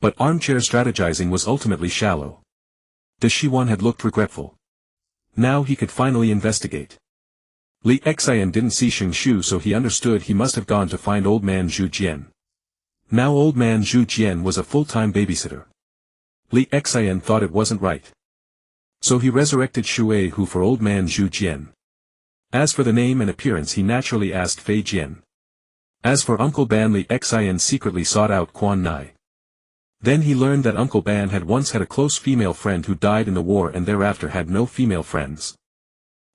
But armchair strategizing was ultimately shallow. Deshiwan had looked regretful. Now he could finally investigate. Li Xian didn't see Shingshu, so he understood he must have gone to find old man Zhu Jian. Now old man Zhu Jian was a full-time babysitter. Li Xian thought it wasn't right. So he resurrected Shui Hu for old man Zhu Jian. As for the name and appearance, he naturally asked Fei Jian. As for Uncle Ban, Li Xian secretly sought out Quan Nai. Then he learned that Uncle Ban had once had a close female friend who died in the war and thereafter had no female friends.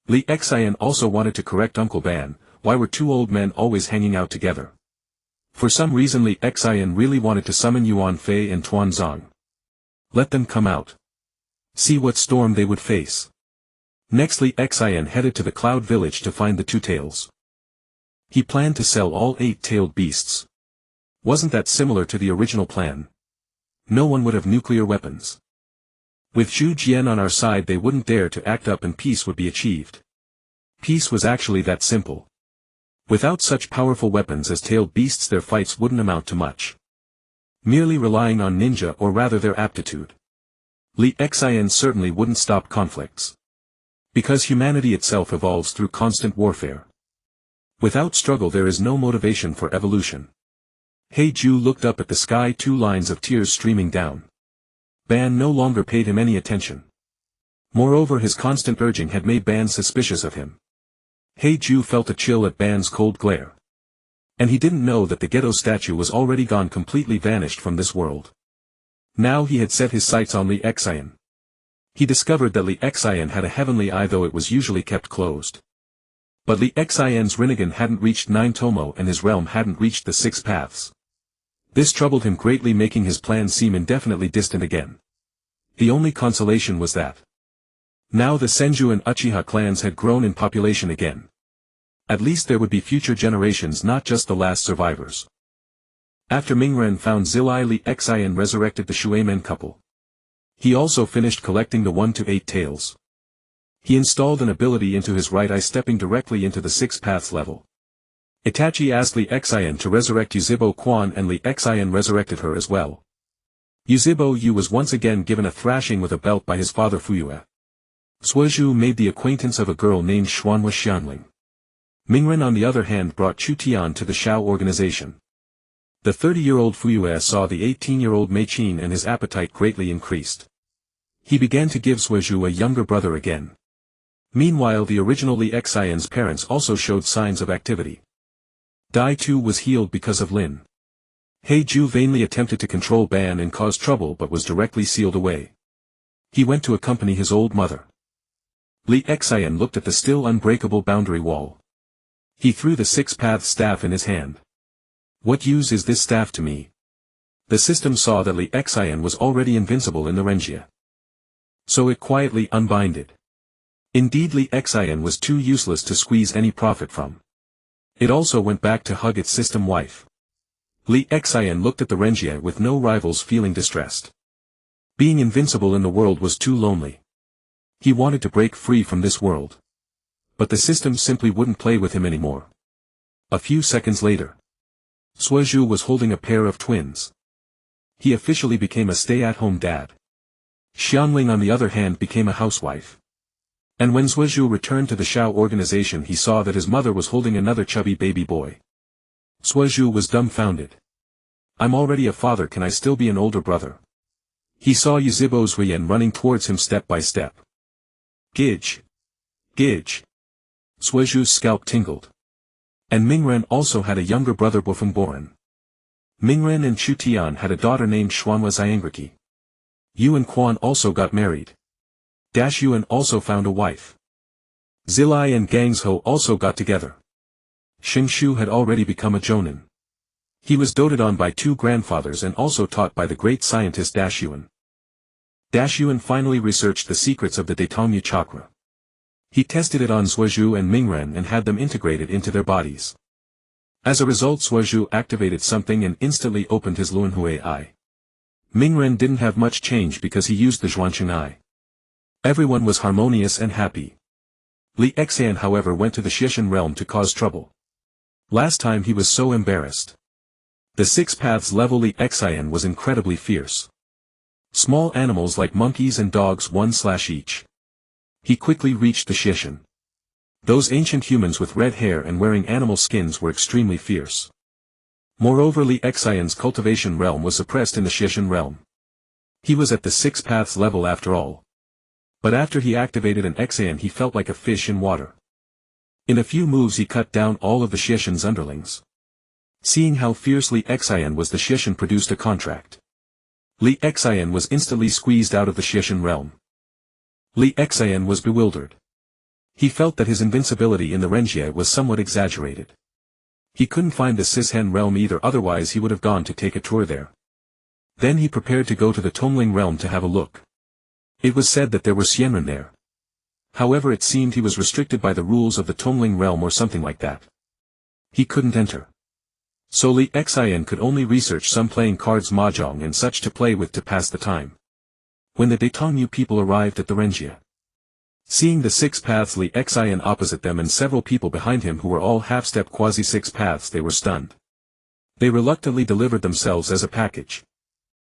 Li Xian also wanted to correct Uncle Ban. Why were two old men always hanging out together? For some reason Li Xian really wanted to summon Yuan Fei and Tuan Zong. Let them come out. See what storm they would face. Next Li Xian headed to the Cloud Village to find the Two Tails. He planned to sell all 8-tailed beasts. Wasn't that similar to the original plan? No one would have nuclear weapons. With Zhu Jian on our side they wouldn't dare to act up and peace would be achieved. Peace was actually that simple. Without such powerful weapons as tailed beasts their fights wouldn't amount to much. Merely relying on ninja, or rather their aptitude. Li Xian certainly wouldn't stop conflicts. Because humanity itself evolves through constant warfare. Without struggle there is no motivation for evolution. Heiju looked up at the sky, 2 lines of tears streaming down. Ban no longer paid him any attention. Moreover, his constant urging had made Ban suspicious of him. Heiju felt a chill at Ban's cold glare. And he didn't know that the ghetto statue was already gone, completely vanished from this world. Now he had set his sights on Li Xian. He discovered that Li Xian had a heavenly eye, though it was usually kept closed. But Li Xian's Rinnegan hadn't reached 9-tomoe and his realm hadn't reached the 6 paths. This troubled him greatly, making his plan seem indefinitely distant again. The only consolation was that now the Senju and Uchiha clans had grown in population again. At least there would be future generations, not just the last survivors. After Mingren found Zilai, Li Xian resurrected the Shuemen couple. He also finished collecting the 1 to 8 tails. He installed an ability into his right eye, stepping directly into the 6 paths level. Itachi asked Li Xian to resurrect Yuzhibo Quan, and Li Xian resurrected her as well. Yuzhibo Yu was once again given a thrashing with a belt by his father Fuyue. Suozhu made the acquaintance of a girl named Xuanhua Xianling. Mingren on the other hand brought Chu Tian to the Shao organization. The 30-year-old Fuyue saw the 18-year-old Mei Qin and his appetite greatly increased. He began to give Suozhu a younger brother again. Meanwhile the original Li Xian's parents also showed signs of activity. Dai too was healed because of Lin. Heiju vainly attempted to control Ban and cause trouble but was directly sealed away. He went to accompany his old mother. Li Xian looked at the still unbreakable boundary wall. He threw the 6-path staff in his hand. What use is this staff to me? The system saw that Li Xian was already invincible in the Renjia. So it quietly unbinded. Indeed, Li Xian was too useless to squeeze any profit from. It also went back to hug its system wife. Li Xian looked at the Renjie with no rivals, feeling distressed. Being invincible in the world was too lonely. He wanted to break free from this world. But the system simply wouldn't play with him anymore. A few seconds later, Suozhu was holding a pair of twins. He officially became a stay-at-home dad. Xianling on the other hand became a housewife. And when Suozhu returned to the Shao organization, he saw that his mother was holding another chubby baby boy. Suozhu was dumbfounded. I'm already a father, can I still be an older brother? He saw Yuzhibo's Ruyen running towards him step by step. Gidge. Gidge. Suozhu's scalp tingled. And Mingren also had a younger brother Bofengboren. Mingren and Chu Tian had a daughter named Xuanhua Xiangriki. Yu and Quan also got married. Dash Yuan also found a wife. Zilai and Gangzhou also got together. Shingshu had already become a jonin. He was doted on by two grandfathers and also taught by the great scientist Dash Yuan. Dash Yuan finally researched the secrets of the three-tomoe chakra. He tested it on Suozhu and Mingren and had them integrated into their bodies. As a result, Suozhu activated something and instantly opened his Luanhui eye. Mingren didn't have much change because he used the Zhuanqing eye. Everyone was harmonious and happy. Li Xian however went to the Shishan realm to cause trouble. Last time he was so embarrassed. The six paths level Li Xian was incredibly fierce. Small animals like monkeys and dogs 1/each. He quickly reached the Shishan. Those ancient humans with red hair and wearing animal skins were extremely fierce. Moreover, Li Xian's cultivation realm was suppressed in the Shishan realm. He was at the six paths level after all. But after he activated an Xian, he felt like a fish in water. In a few moves he cut down all of the Shishan's underlings. Seeing how fiercely Xian was, the Shishan produced a contract. Li Xian was instantly squeezed out of the Shishan realm. Li Xian was bewildered. He felt that his invincibility in the Renjie was somewhat exaggerated. He couldn't find the Sishen realm either, otherwise he would have gone to take a tour there. Then he prepared to go to the Tongling realm to have a look. It was said that there were Xianren there. However, it seemed he was restricted by the rules of the Tongling realm or something like that. He couldn't enter. So Li Xian could only research some playing cards, mahjong and such to play with to pass the time. When the Tongyu people arrived at the Renjie, seeing the six paths Li Xian opposite them and several people behind him who were all half-step quasi-six paths, they were stunned. They reluctantly delivered themselves as a package.